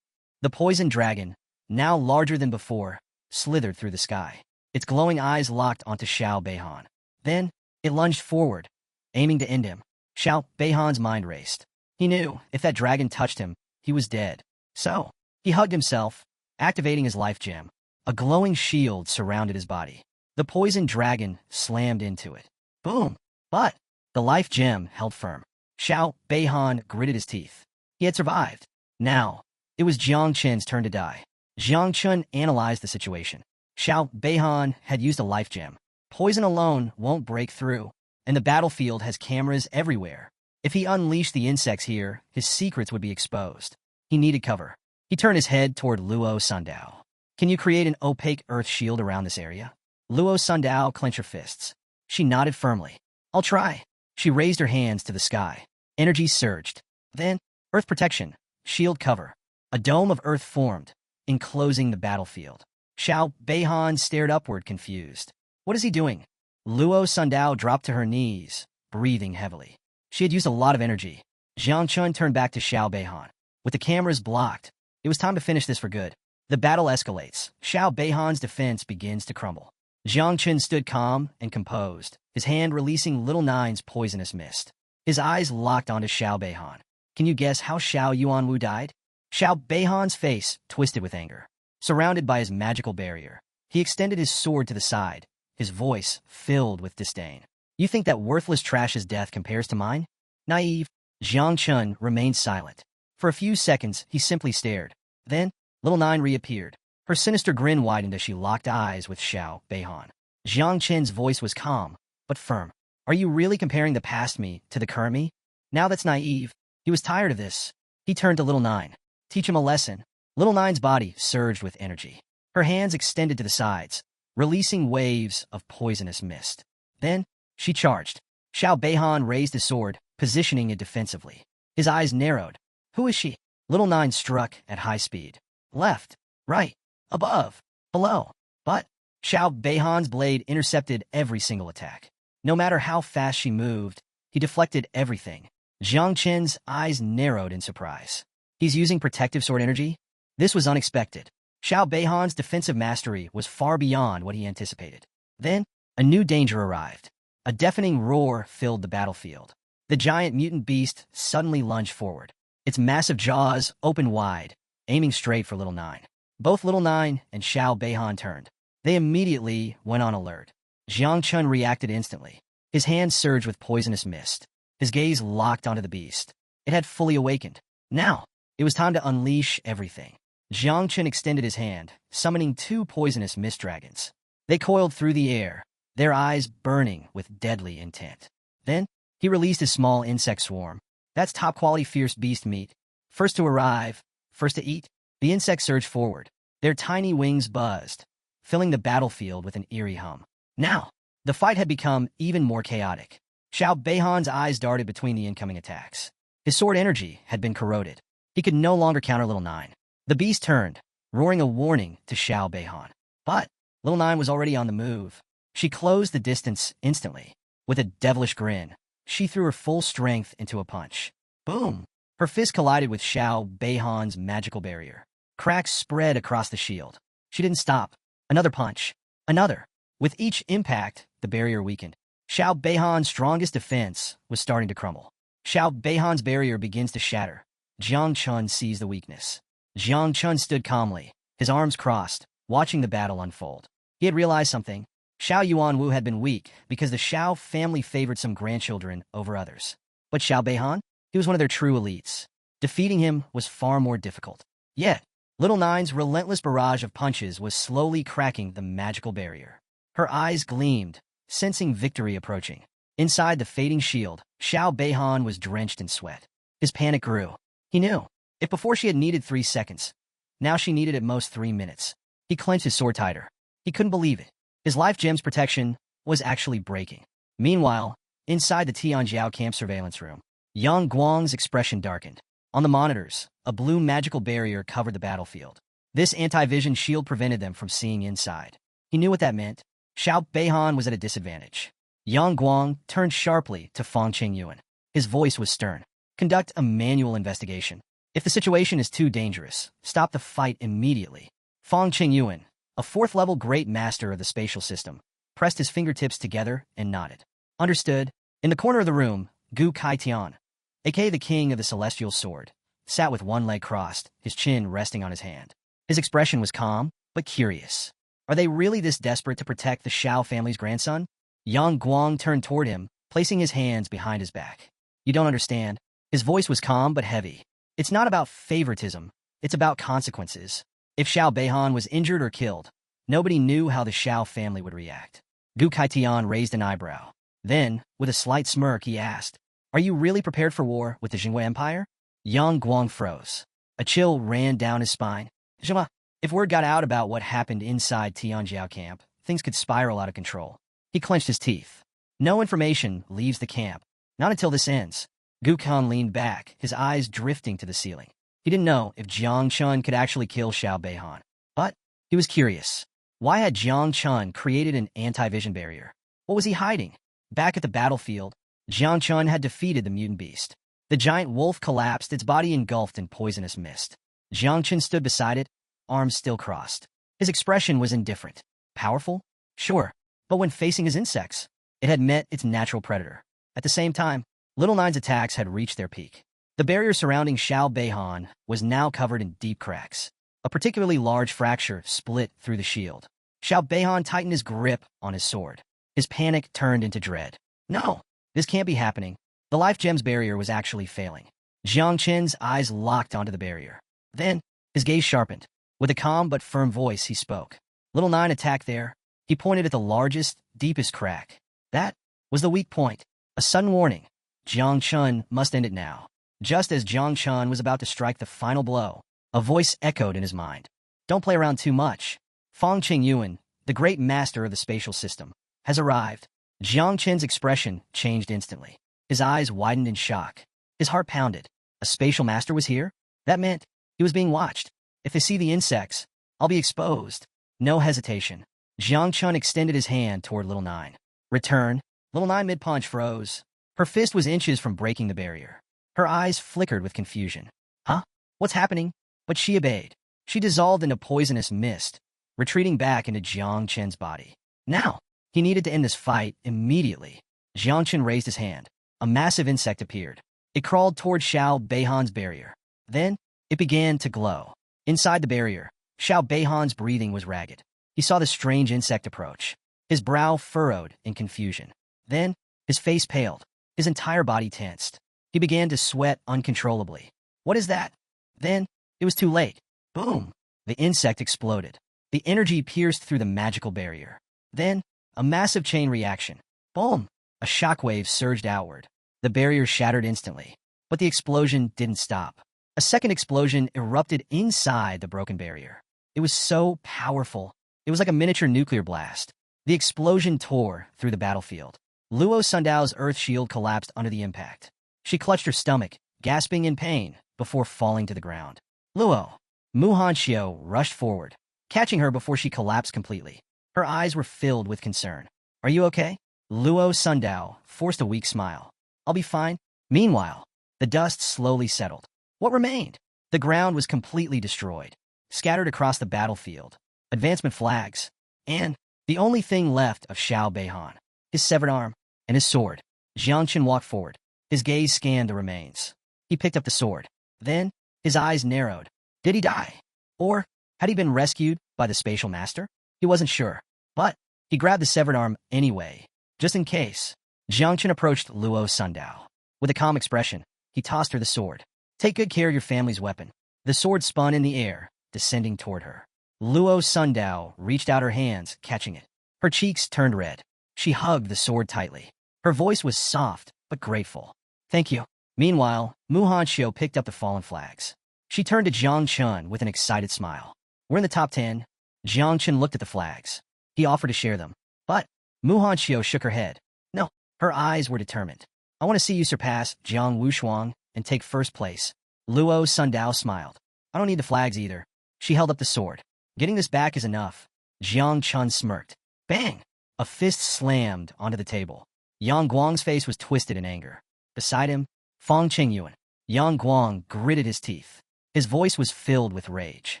The poison dragon, now larger than before, slithered through the sky. Its glowing eyes locked onto Xiao Beihan. Then, it lunged forward, aiming to end him. Xiao Beihan's mind raced. He knew, if that dragon touched him, he was dead. So, he hugged himself, activating his life gem. A glowing shield surrounded his body. The poison dragon slammed into it. Boom! But the life gem held firm. Xiao Beihan gritted his teeth. He had survived. Now, it was Jiang Chen's turn to die. Jiang Chen analyzed the situation. Xiao Beihan had used a life gem. Poison alone won't break through, and the battlefield has cameras everywhere. If he unleashed the insects here, his secrets would be exposed. He needed cover. He turned his head toward Luo Sundao. Can you create an opaque earth shield around this area? Luo Sundao clenched her fists. She nodded firmly. I'll try. She raised her hands to the sky. Energy surged. Then, earth protection, shield cover. A dome of earth formed, enclosing the battlefield. Xiao Beihan stared upward, confused. What is he doing? Luo Sundao dropped to her knees, breathing heavily. She had used a lot of energy. Jiang Chun turned back to Xiao Beihan. With the cameras blocked, it was time to finish this for good. The battle escalates. Xiao Beihan's defense begins to crumble. Jiang Chun stood calm and composed, his hand releasing Little Nine's poisonous mist. His eyes locked onto Xiao Beihan. Can you guess how Xiao Yuanwu died? Xiao Beihan's face twisted with anger. Surrounded by his magical barrier, he extended his sword to the side, his voice filled with disdain. You think that worthless trash's death compares to mine? Naive. Jiang Chun remained silent. For a few seconds, he simply stared. Then, Little Nine reappeared. Her sinister grin widened as she locked eyes with Xiao Beihan. Jiang Chen's voice was calm, but firm. Are you really comparing the past me to the current me? Now that's naive. He was tired of this. He turned to Little Nine. Teach him a lesson. Little Nine's body surged with energy. Her hands extended to the sides, releasing waves of poisonous mist. Then, she charged. Xiao Beihan raised his sword, positioning it defensively. His eyes narrowed. Who is she? Little Nine struck at high speed. Left, right, above, below. But Xiao Beihan's blade intercepted every single attack. No matter how fast she moved, he deflected everything. Jiang Qin's eyes narrowed in surprise. He's using protective sword energy? This was unexpected. Xiao Beihan's defensive mastery was far beyond what he anticipated. Then, a new danger arrived. A deafening roar filled the battlefield. The giant mutant beast suddenly lunged forward. Its massive jaws opened wide, aiming straight for Little Nine. Both Little Nine and Xiao Beihan turned. They immediately went on alert. Jiang Chun reacted instantly. His hands surged with poisonous mist. His gaze locked onto the beast. It had fully awakened. Now, it was time to unleash everything. Jiang Chun extended his hand, summoning 2 poisonous mist dragons. They coiled through the air, their eyes burning with deadly intent. Then, he released his small insect swarm. That's top-quality fierce beast meat. First to arrive, first to eat. The insects surged forward. Their tiny wings buzzed, filling the battlefield with an eerie hum. Now, the fight had become even more chaotic. Xiao Beihan's eyes darted between the incoming attacks. His sword energy had been corroded. He could no longer counter Little Nine. The beast turned, roaring a warning to Xiao Beihan. But Little Nine was already on the move. She closed the distance instantly. With a devilish grin, she threw her full strength into a punch. Boom! Her fist collided with Xiao Beihan's magical barrier. Cracks spread across the shield. She didn't stop. Another punch. Another. With each impact, the barrier weakened. Xiao Beihan's strongest defense was starting to crumble. Xiao Beihan's barrier begins to shatter. Jiang Chun sees the weakness. Jiang Chun stood calmly, his arms crossed, watching the battle unfold. He had realized something. Xiao Yuanwu had been weak because the Xiao family favored some grandchildren over others. But Xiao Beihan? He was one of their true elites. Defeating him was far more difficult. Yet, Little Nine's relentless barrage of punches was slowly cracking the magical barrier. Her eyes gleamed, sensing victory approaching. Inside the fading shield, Xiao Beihan was drenched in sweat. His panic grew. He knew. If before she had needed 3 seconds, now she needed at most 3 minutes. He clenched his sword tighter. He couldn't believe it. His life gem's protection was actually breaking. Meanwhile, inside the Tianjiao camp surveillance room, Yang Guang's expression darkened. On the monitors, a blue magical barrier covered the battlefield. This anti-vision shield prevented them from seeing inside. He knew what that meant. Xiao Beihan was at a disadvantage. Yang Guang turned sharply to Fang Qingyuan. His voice was stern. Conduct a manual investigation. If the situation is too dangerous, stop the fight immediately. Fang Qingyuan, a 4th-level great master of the spatial system, pressed his fingertips together and nodded. Understood. In the corner of the room, Gu Kai Tian, aka the king of the celestial sword, sat with one leg crossed, his chin resting on his hand. His expression was calm, but curious. Are they really this desperate to protect the Xiao family's grandson? Yang Guang turned toward him, placing his hands behind his back. You don't understand. His voice was calm but heavy. It's not about favoritism. It's about consequences. If Xiao Beihan was injured or killed, nobody knew how the Xiao family would react. Gu Kaitian raised an eyebrow. Then, with a slight smirk, he asked, Are you really prepared for war with the Jingwei Empire? Yang Guang froze. A chill ran down his spine. Zhima, if word got out about what happened inside Tianjiao camp, things could spiral out of control. He clenched his teeth. No information leaves the camp. Not until this ends. Gu Kan leaned back, his eyes drifting to the ceiling. He didn't know if Jiang Chun could actually kill Xiao Beihan. But he was curious. Why had Jiang Chun created an anti-vision barrier? What was he hiding? Back at the battlefield, Jiang Chun had defeated the mutant beast. The giant wolf collapsed, its body engulfed in poisonous mist. Jiang Chun stood beside it, arms still crossed. His expression was indifferent. Powerful? Sure. But when facing his insects, it had met its natural predator. At the same time, Little Nine's attacks had reached their peak. The barrier surrounding Xiao Beihan was now covered in deep cracks. A particularly large fracture split through the shield. Xiao Beihan tightened his grip on his sword. His panic turned into dread. No, this can't be happening. The life gem's barrier was actually failing. Jiang Qin's eyes locked onto the barrier. Then, his gaze sharpened. With a calm but firm voice, he spoke. Little Nine attacked there. He pointed at the largest, deepest crack. That was the weak point. A sudden warning. Jiang Chun must end it now. Just as Jiang Chun was about to strike the final blow, a voice echoed in his mind. Don't play around too much. Fang Qingyuan, the great master of the spatial system, has arrived. Jiang Qin's expression changed instantly. His eyes widened in shock. His heart pounded. A spatial master was here? That meant he was being watched. If they see the insects, I'll be exposed. No hesitation. Jiang Chun extended his hand toward Little Nine. Return. Little Nine mid-punch froze. Her fist was inches from breaking the barrier. Her eyes flickered with confusion. Huh? What's happening? But she obeyed. She dissolved into poisonous mist, retreating back into Jiang Chen's body. Now, he needed to end this fight immediately. Jiang Chen raised his hand. A massive insect appeared. It crawled toward Xiao Beihan's barrier. Then, it began to glow. Inside the barrier, Xiao Beihan's breathing was ragged. He saw the strange insect approach. His brow furrowed in confusion. Then, his face paled. His entire body tensed. He began to sweat uncontrollably. What is that? Then, it was too late. Boom! The insect exploded. The energy pierced through the magical barrier. Then, a massive chain reaction. Boom! A shockwave surged outward. The barrier shattered instantly. But the explosion didn't stop. A second explosion erupted inside the broken barrier. It was so powerful. It was like a miniature nuclear blast. The explosion tore through the battlefield. Luo Sundao's earth shield collapsed under the impact. She clutched her stomach, gasping in pain, before falling to the ground. Luo! Muhan Xiao rushed forward, catching her before she collapsed completely. Her eyes were filled with concern. Are you okay? Luo Sundao forced a weak smile. I'll be fine. Meanwhile, the dust slowly settled. What remained? The ground was completely destroyed, scattered across the battlefield, advancement flags, and the only thing left of Xiao Beihan, his severed arm, and his sword. Jiang Chen walked forward. His gaze scanned the remains. He picked up the sword. Then, his eyes narrowed. Did he die? Or had he been rescued by the spatial master? He wasn't sure, but he grabbed the severed arm anyway, just in case. Jiang Chen approached Luo Sundao. With a calm expression, he tossed her the sword. Take good care of your family's weapon. The sword spun in the air, descending toward her. Luo Sundao reached out her hands, catching it. Her cheeks turned red. She hugged the sword tightly. Her voice was soft, but grateful. Thank you. Meanwhile, Muhan Xiao picked up the fallen flags. She turned to Jiang Chun with an excited smile. We're in the top 10. Jiang Chun looked at the flags. He offered to share them. But Muhan Xiao shook her head. No, her eyes were determined. I want to see you surpass Jiang Wushuang and take first place. Luo Sundao smiled. I don't need the flags either. She held up the sword. Getting this back is enough. Jiang Chun smirked. Bang! A fist slammed onto the table. Yang Guang's face was twisted in anger. Beside him, Fang Qingyuan. Yang Guang gritted his teeth. His voice was filled with rage.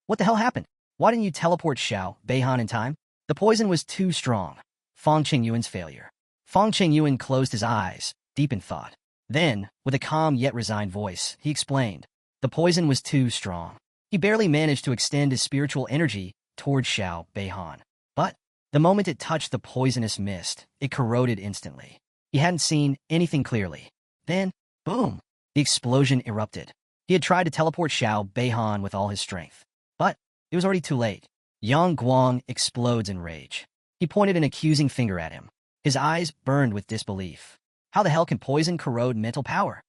What the hell happened? Why didn't you teleport Xiao Beihan in time? The poison was too strong. Fang Qingyuan's failure. Fang Qingyuan closed his eyes, deep in thought. Then, with a calm yet resigned voice, he explained. The poison was too strong. He barely managed to extend his spiritual energy toward Xiao Beihan. But the moment it touched the poisonous mist, it corroded instantly. He hadn't seen anything clearly. Then, boom, the explosion erupted. He had tried to teleport Xiao Beihan with all his strength. But it was already too late. Yang Guang explodes in rage. He pointed an accusing finger at him. His eyes burned with disbelief. How the hell can poison corrode mental power?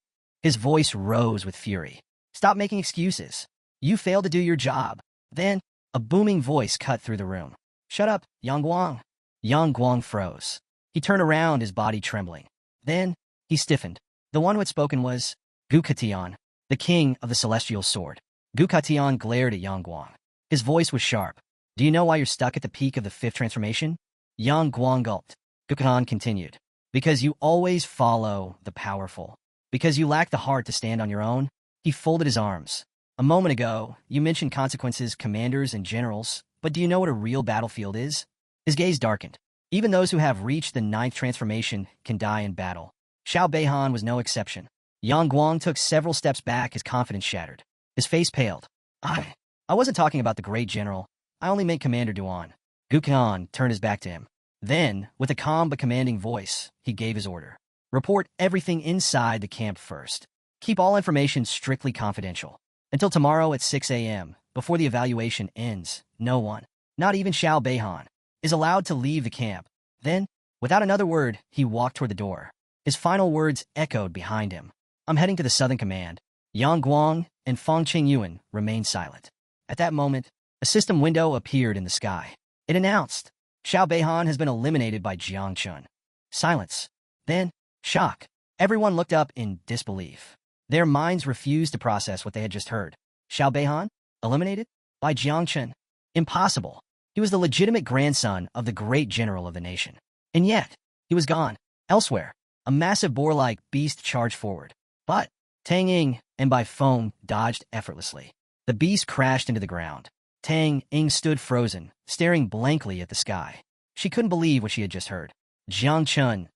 His voice rose with fury. Stop making excuses. You failed to do your job. Then, a booming voice cut through the room. Shut up, Yang Guang. Yang Guang froze. He turned around, his body trembling. Then, he stiffened. The one who had spoken was Gukatian, the king of the celestial sword. Gukatian glared at Yang Guang. His voice was sharp. Do you know why you're stuck at the peak of the fifth transformation? Yang Guang gulped. Gukatian continued. Because you always follow the powerful. Because you lack the heart to stand on your own. He folded his arms. A moment ago, you mentioned consequences, commanders, and generals, but do you know what a real battlefield is? His gaze darkened. Even those who have reached the ninth transformation can die in battle. Xiao Beihan was no exception. Yang Guang took several steps back, his confidence shattered. His face paled. I wasn't talking about the great general. I only meant Commander Duan. Gukhan turned his back to him. Then, with a calm but commanding voice, he gave his order. Report everything inside the camp first. Keep all information strictly confidential. Until tomorrow at 6 a.m., before the evaluation ends, no one, not even Xiao Beihan, is allowed to leave the camp. Then, without another word, he walked toward the door. His final words echoed behind him. I'm heading to the Southern Command. Yang Guang and Fang Qingyuan remained silent. At that moment, a system window appeared in the sky. It announced, Xiao Beihan has been eliminated by Jiang Chun. Silence. Then, shock. Everyone looked up in disbelief. Their minds refused to process what they had just heard. Xiao Beihan? Eliminated? By Jiang Chen? Impossible. He was the legitimate grandson of the great general of the nation. And yet, he was gone. Elsewhere, a massive boar-like beast charged forward. But Tang Ying and Bai Feng dodged effortlessly. The beast crashed into the ground. Tang Ying stood frozen, staring blankly at the sky. She couldn't believe what she had just heard. Jiang Chen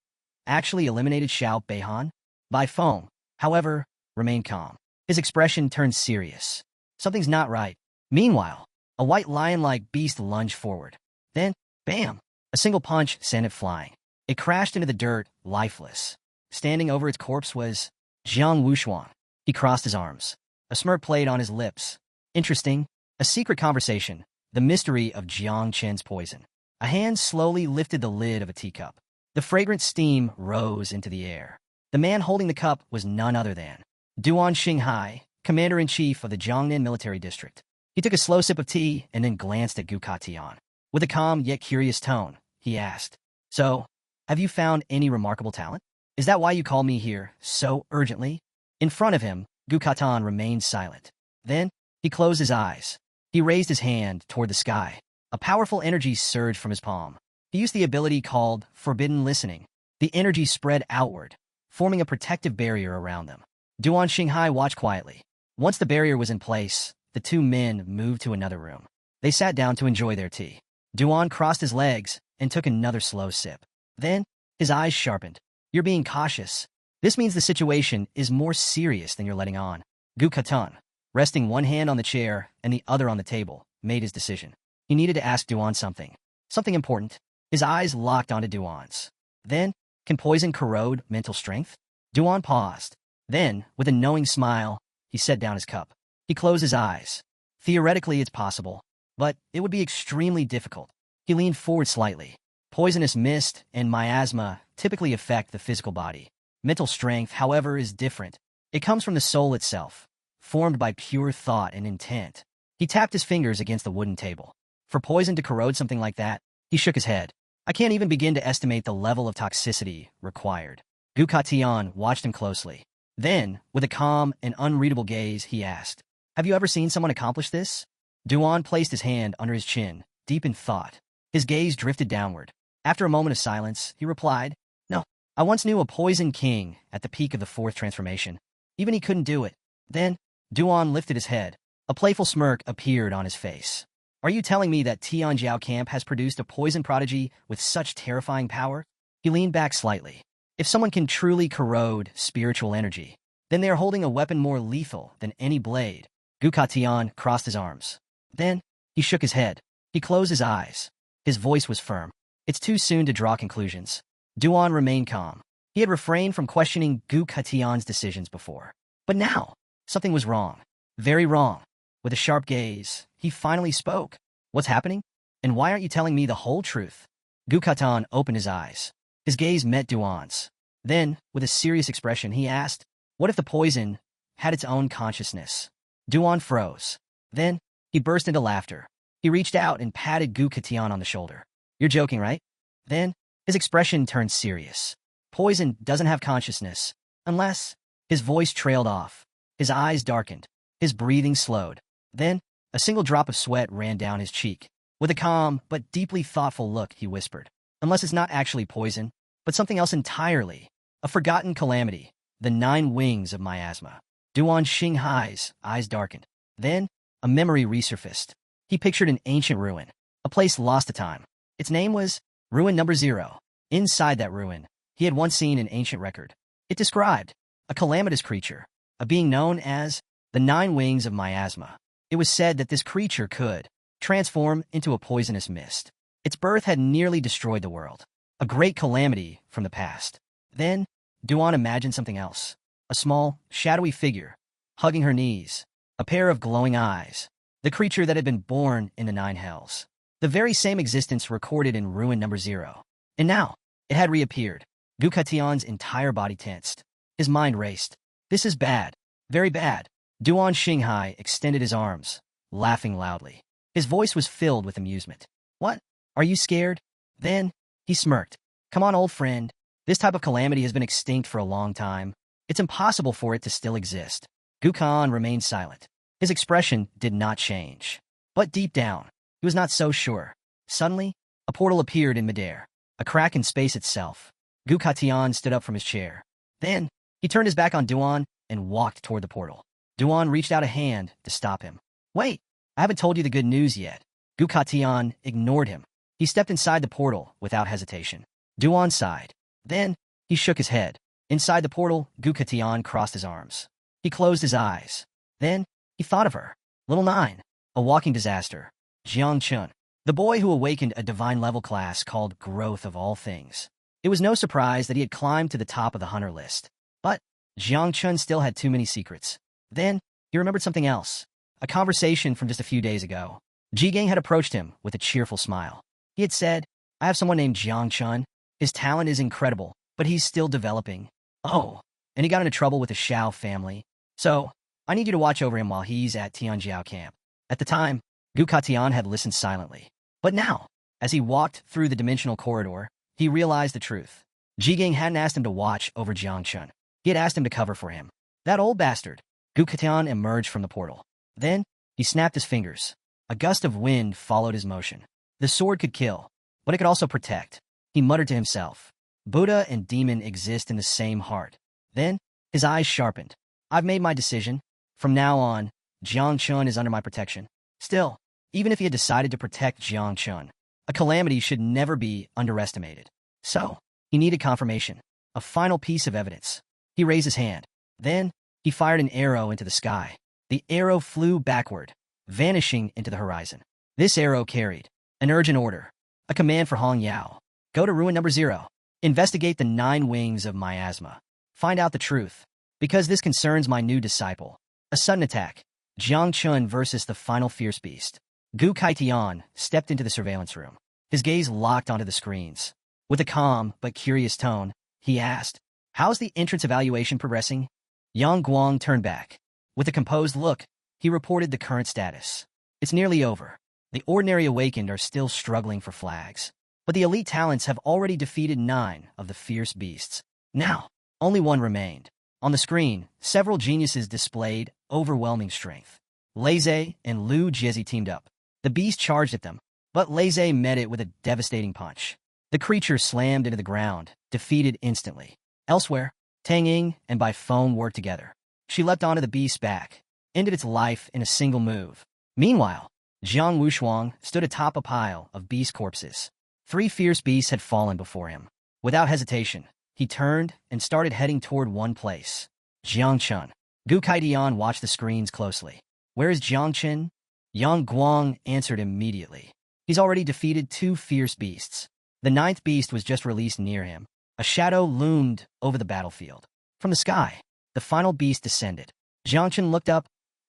actually eliminated Xiao Beihan? Bai Feng, however, remained calm. His expression turned serious. Something's not right. Meanwhile, a white lion-like beast lunged forward. Then, bam! A single punch sent it flying. It crashed into the dirt, lifeless. Standing over its corpse was Jiang Wuxuan. He crossed his arms. A smirk played on his lips. Interesting. A secret conversation. The mystery of Jiang Chen's poison. A hand slowly lifted the lid of a teacup. The fragrant steam rose into the air. The man holding the cup was none other than Duan Xinghai, commander-in-chief of the Jiangnan military district. He took a slow sip of tea and then glanced at Tian. With a calm yet curious tone, he asked, "So, have you found any remarkable talent? Is that why you called me here so urgently?" In front of him, Tian remained silent. Then, he closed his eyes. He raised his hand toward the sky. A powerful energy surged from his palm. He used the ability called Forbidden Listening. The energy spread outward, forming a protective barrier around them. Duan Xinghai watched quietly. Once the barrier was in place, the two men moved to another room. They sat down to enjoy their tea. Duan crossed his legs and took another slow sip. Then, his eyes sharpened. "You're being cautious. This means the situation is more serious than you're letting on." Tian, resting one hand on the chair and the other on the table, made his decision. He needed to ask Duan something. Something important. His eyes locked onto Duan's. Then, can poison corrode mental strength? Duan paused. Then, with a knowing smile, he set down his cup. He closed his eyes. Theoretically, it's possible, but it would be extremely difficult. He leaned forward slightly. Poisonous mist and miasma typically affect the physical body. Mental strength, however, is different. It comes from the soul itself, formed by pure thought and intent. He tapped his fingers against the wooden table. For poison to corrode something like that, he shook his head. "I can't even begin to estimate the level of toxicity required." Tian watched him closely. Then, with a calm and unreadable gaze, he asked, "Have you ever seen someone accomplish this?" Duan placed his hand under his chin, deep in thought. His gaze drifted downward. After a moment of silence, he replied, "No, I once knew a poison king at the peak of the fourth transformation. Even he couldn't do it." Then, Duan lifted his head. A playful smirk appeared on his face. "Are you telling me that Tianjiao camp has produced a poison prodigy with such terrifying power?" He leaned back slightly. "If someone can truly corrode spiritual energy, then they are holding a weapon more lethal than any blade." Tian crossed his arms. Then, he shook his head. He closed his eyes. His voice was firm. "It's too soon to draw conclusions." Duan remained calm. He had refrained from questioning Tian's decisions before. But now, something was wrong. Very wrong. With a sharp gaze, he finally spoke. "What's happening? And why aren't you telling me the whole truth?" Tian opened his eyes. His gaze met Duan's. Then, with a serious expression, he asked, "What if the poison had its own consciousness?" Duan froze. Then, he burst into laughter. He reached out and patted Tian on the shoulder. "You're joking, right?" Then, his expression turned serious. "Poison doesn't have consciousness, unless—" His voice trailed off. His eyes darkened. His breathing slowed. Then, a single drop of sweat ran down his cheek. With a calm but deeply thoughtful look, he whispered, "Unless it's not actually poison, but something else entirely. A forgotten calamity. The 9 wings of miasma." Duan Xinghai's eyes darkened. Then, a memory resurfaced. He pictured an ancient ruin, a place lost to time. Its name was Ruin Number 0. Inside that ruin, he had once seen an ancient record. It described a calamitous creature, a being known as the 9 wings of miasma. It was said that this creature could transform into a poisonous mist. Its birth had nearly destroyed the world. A great calamity from the past. Then, Duan imagined something else. A small, shadowy figure, hugging her knees. A pair of glowing eyes. The creature that had been born in the 9 hells. The very same existence recorded in Ruin Number 0. And now, it had reappeared. Tian's entire body tensed. His mind raced. "This is bad. Very bad." Duan Xinghai extended his arms, laughing loudly. His voice was filled with amusement. "What? Are you scared?" Then, he smirked. "Come on, old friend. This type of calamity has been extinct for a long time. It's impossible for it to still exist. Gukan remained silent. His expression did not change. But deep down, he was not so sure. Suddenly, a portal appeared in midair, a crack in space itself. Tian stood up from his chair. Then, he turned his back on Duan and walked toward the portal. Duan reached out a hand to stop him. Wait, I haven't told you the good news yet. Tian ignored him. He stepped inside the portal without hesitation. Duan sighed. Then, he shook his head. Inside the portal, Tian crossed his arms. He closed his eyes. Then, he thought of her. Little Nine, a walking disaster. Jiang Chun, the boy who awakened a divine-level class called Growth of All Things. It was no surprise that he had climbed to the top of the hunter list. But Jiang Chun still had too many secrets. Then, he remembered something else. A conversation from just a few days ago. Jigang had approached him with a cheerful smile. He had said, I have someone named Jiang Chun. His talent is incredible, but he's still developing. Oh, and he got into trouble with the Xiao family. So, I need you to watch over him while he's at Tianjiao camp. At the time, Tian had listened silently. But now, as he walked through the dimensional corridor, he realized the truth. Jigang hadn't asked him to watch over Jiang Chun. He had asked him to cover for him. That old bastard. Tian emerged from the portal. Then, he snapped his fingers. A gust of wind followed his motion. The sword could kill, but it could also protect. He muttered to himself. Buddha and demon exist in the same heart. Then, his eyes sharpened. I've made my decision. From now on, Jiang Chun is under my protection. Still, even if he had decided to protect Jiang Chun, a calamity should never be underestimated. So, he needed confirmation. A final piece of evidence. He raised his hand. Then, he fired an arrow into the sky. The arrow flew backward, vanishing into the horizon. This arrow carried an urgent order, a command for Hong Yao. Go to ruin number 0. Investigate the 9 wings of miasma. Find out the truth, because this concerns my new disciple. A sudden attack. Jiang Chun versus the final fierce beast. Tian stepped into the surveillance room. His gaze locked onto the screens. With a calm but curious tone, he asked, How's the entrance evaluation progressing? Yang Guang turned back. With a composed look, he reported the current status. It's nearly over. The ordinary awakened are still struggling for flags. But the elite talents have already defeated 9 of the fierce beasts. Now, only 1 remained. On the screen, several geniuses displayed overwhelming strength. Laze and Lu Jiezi teamed up. The beast charged at them, but Laze met it with a devastating punch. The creature slammed into the ground, defeated instantly. Elsewhere, Tang Ying and Bai Feng worked together. She leapt onto the beast's back, ended its life in a single move. Meanwhile, Jiang Wushuang stood atop a pile of beast corpses. 3 fierce beasts had fallen before him. Without hesitation, he turned and started heading toward one place. Jiang Chun. Tian watched the screens closely. Where is Jiang Chun? Yang Guang answered immediately. He's already defeated 2 fierce beasts. The 9th beast was just released near him. A shadow loomed over the battlefield. From the sky, the final beast descended. Jiang Chun looked up,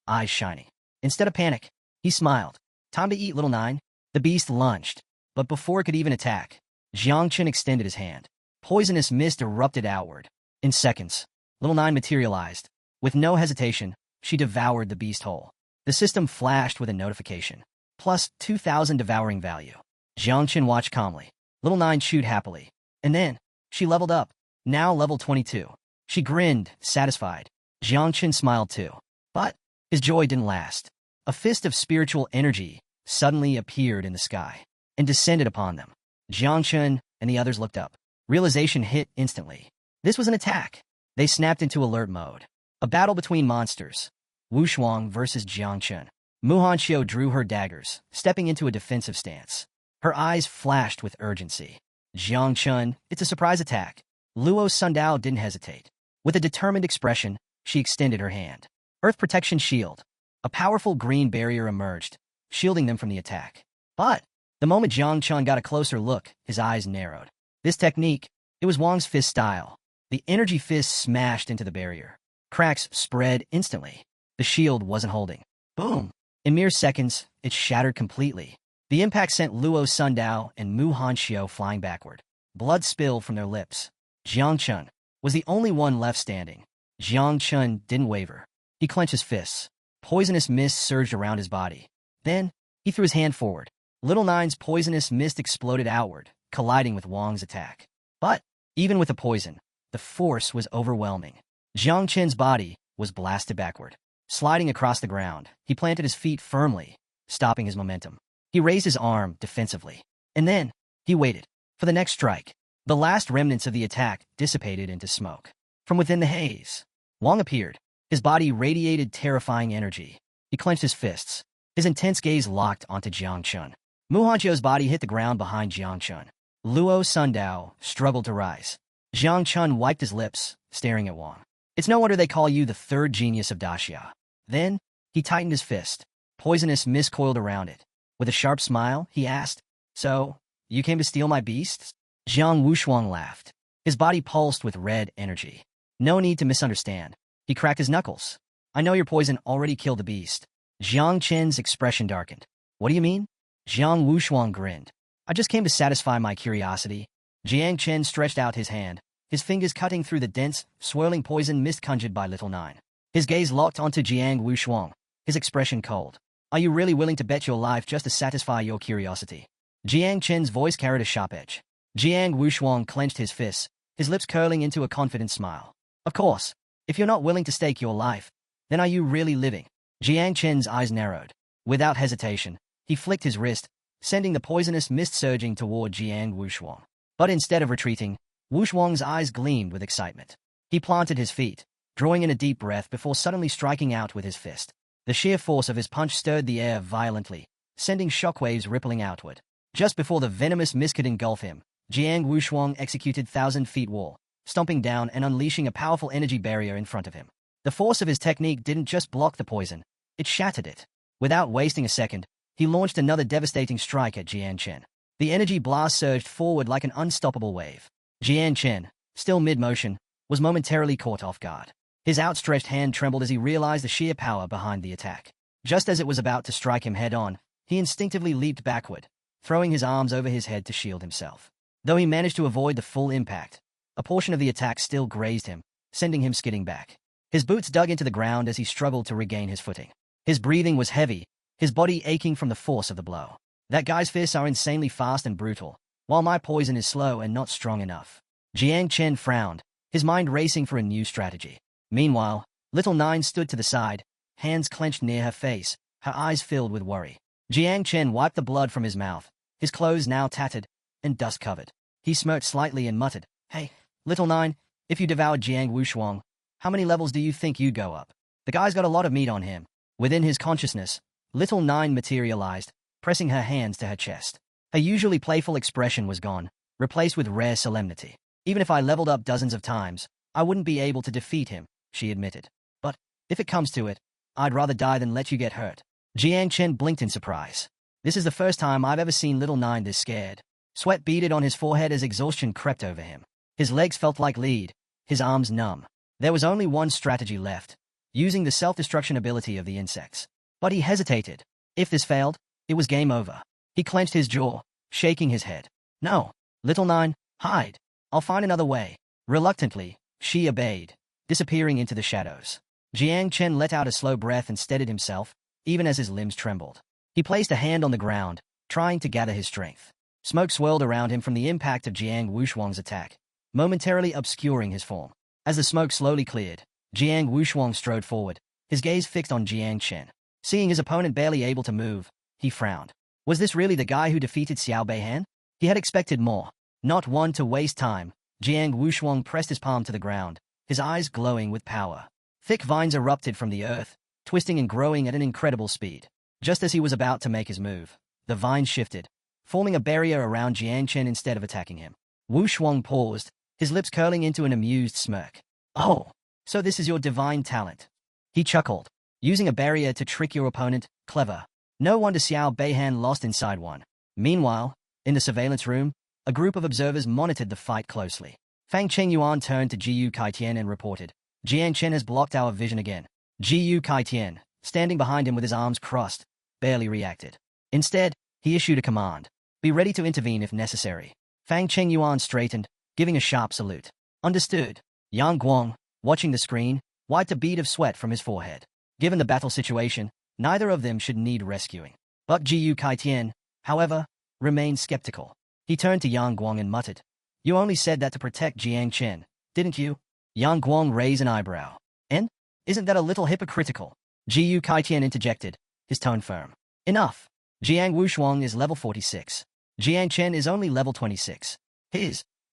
eyes shining. Instead of panic, he smiled. Time to eat, little Nine. The beast lunged, but before it could even attack, Jiang Chun extended his hand. Poisonous mist erupted outward. In seconds, little Nine materialized. With no hesitation, she devoured the beast whole. The system flashed with a notification. Plus 2,000 devouring value. Jiang Chun watched calmly. Little Nine chewed happily. And then, she leveled up. Now level 22. She grinned, satisfied. Jiang Chun smiled too. But his joy didn't last. A fist of spiritual energy suddenly appeared in the sky and descended upon them. Jiang Chun and the others looked up. Realization hit instantly. This was an attack. They snapped into alert mode. A battle between monsters. Wushuang versus Jiang Chun. Xiao drew her daggers, stepping into a defensive stance. Her eyes flashed with urgency. Jiang Chun, it's a surprise attack. Luo Sundao didn't hesitate. With a determined expression, she extended her hand. Earth Protection Shield. A powerful green barrier emerged, shielding them from the attack. But the moment Jiang Chun got a closer look, his eyes narrowed. This technique, it was Wang's fist style. The energy fist smashed into the barrier. Cracks spread instantly. The shield wasn't holding. Boom! In mere seconds, it shattered completely. The impact sent Luo Sundao and Xiao flying backward. Blood spilled from their lips. Jiang Chun was the only one left standing. Jiang Chun didn't waver. He clenched his fists. Poisonous mist surged around his body. Then, he threw his hand forward. Little Nine's poisonous mist exploded outward, colliding with Wang's attack. But Even with the poison, the force was overwhelming. Jiang Chen's body was blasted backward. Sliding across the ground, he planted his feet firmly, stopping his momentum. He raised his arm defensively. And then, he waited for the next strike. The last remnants of the attack dissipated into smoke. From within the haze, Wang appeared. His body radiated terrifying energy. He clenched his fists. His intense gaze locked onto Jiang Chun. Mu Hongqiu's body hit the ground behind Jiang Chun. Luo Sundao struggled to rise. Jiang Chun wiped his lips, staring at Wang. It's no wonder they call you the third genius of Daxia. Then, he tightened his fist. Poisonous mist coiled around it. With a sharp smile, he asked, "So, you came to steal my beasts?" Jiang Wushuang laughed. His body pulsed with red energy. No need to misunderstand. He cracked his knuckles. "I know your poison already killed the beast." Jiang Chen's expression darkened. "What do you mean?" Jiang Wushuang grinned. "I just came to satisfy my curiosity." Jiang Chen stretched out his hand, his fingers cutting through the dense, swirling poison mist conjured by Little Nine. His gaze locked onto Jiang Wushuang, his expression cold. "Are you really willing to bet your life just to satisfy your curiosity?" Jiang Chen's voice carried a sharp edge. Jiang Wushuang clenched his fists, his lips curling into a confident smile. "Of course. If you're not willing to stake your life, then are you really living?" Jiang Chen's eyes narrowed. Without hesitation, he flicked his wrist, sending the poisonous mist surging toward Jiang Wushuang. But instead of retreating, Wushuang's eyes gleamed with excitement. He planted his feet, drawing in a deep breath before suddenly striking out with his fist. The sheer force of his punch stirred the air violently, sending shockwaves rippling outward. Just before the venomous mist could engulf him, Jiang Wushuang executed 1,000-feet wall, stomping down and unleashing a powerful energy barrier in front of him. The force of his technique didn't just block the poison, it shattered it. Without wasting a second, he launched another devastating strike at Jiang Chen. The energy blast surged forward like an unstoppable wave. Jiang Chen, still mid-motion, was momentarily caught off guard. His outstretched hand trembled as he realized the sheer power behind the attack. Just as it was about to strike him head-on, he instinctively leaped backward, throwing his arms over his head to shield himself. Though he managed to avoid the full impact, a portion of the attack still grazed him, sending him skidding back. His boots dug into the ground as he struggled to regain his footing. His breathing was heavy, his body aching from the force of the blow. "That guy's fists are insanely fast and brutal, while my poison is slow and not strong enough." Jiang Chen frowned, his mind racing for a new strategy. Meanwhile, Little Nine stood to the side, hands clenched near her face, her eyes filled with worry. Jiang Chen wiped the blood from his mouth, his clothes now tattered and dust-covered. He smirked slightly and muttered, "Hey, Little Nine, if you devoured Jiang Wushuang, how many levels do you think you'd go up? The guy's got a lot of meat on him." Within his consciousness, Little Nine materialized, pressing her hands to her chest. Her usually playful expression was gone, replaced with rare solemnity. "Even if I leveled up dozens of times, I wouldn't be able to defeat him," she admitted. "But, if it comes to it, I'd rather die than let you get hurt." Jiang Chen blinked in surprise. This is the first time I've ever seen Little Nine this scared. Sweat beaded on his forehead as exhaustion crept over him. His legs felt like lead, his arms numb. There was only one strategy left, using the self-destruction ability of the insects. But he hesitated. If this failed, it was game over. He clenched his jaw, shaking his head. "No, Little Nine, hide. I'll find another way." Reluctantly, she obeyed, disappearing into the shadows. Jiang Chen let out a slow breath and steadied himself, even as his limbs trembled. He placed a hand on the ground, trying to gather his strength. Smoke swirled around him from the impact of Jiang Wushuang's attack, momentarily obscuring his form. As the smoke slowly cleared, Jiang Wushuang strode forward, his gaze fixed on Jiang Chen. Seeing his opponent barely able to move, he frowned. Was this really the guy who defeated Xiao Beihan? He had expected more. Not one to waste time, Jiang Wushuang pressed his palm to the ground, his eyes glowing with power. Thick vines erupted from the earth, twisting and growing at an incredible speed. Just as he was about to make his move, the vines shifted, forming a barrier around Jiang Chen instead of attacking him. Wushuang paused, his lips curling into an amused smirk. "Oh, so this is your divine talent." He chuckled. "Using a barrier to trick your opponent, clever. No wonder Xiao Beihan lost inside one." Meanwhile, in the surveillance room, a group of observers monitored the fight closely. Fang Chengyuan turned to Jiu Kaitian and reported, "Jiang Chen has blocked our vision again." Jiu Kaitian, standing behind him with his arms crossed, barely reacted. Instead, he issued a command. "Be ready to intervene if necessary." Fang Chengyuan straightened, giving a sharp salute. "Understood." Yang Guang, watching the screen, wiped a bead of sweat from his forehead. Given the battle situation, neither of them should need rescuing. But Jiu Kaitian, however, remained skeptical. He turned to Yang Guang and muttered, You only said that to protect Jiang Chen, didn't you? Yang Guang raised an eyebrow. And? Isn't that a little hypocritical? Jiu Kaitian interjected, his tone firm. Enough. Jiang Wushuang is level 46. Jiang Chen is only level 26.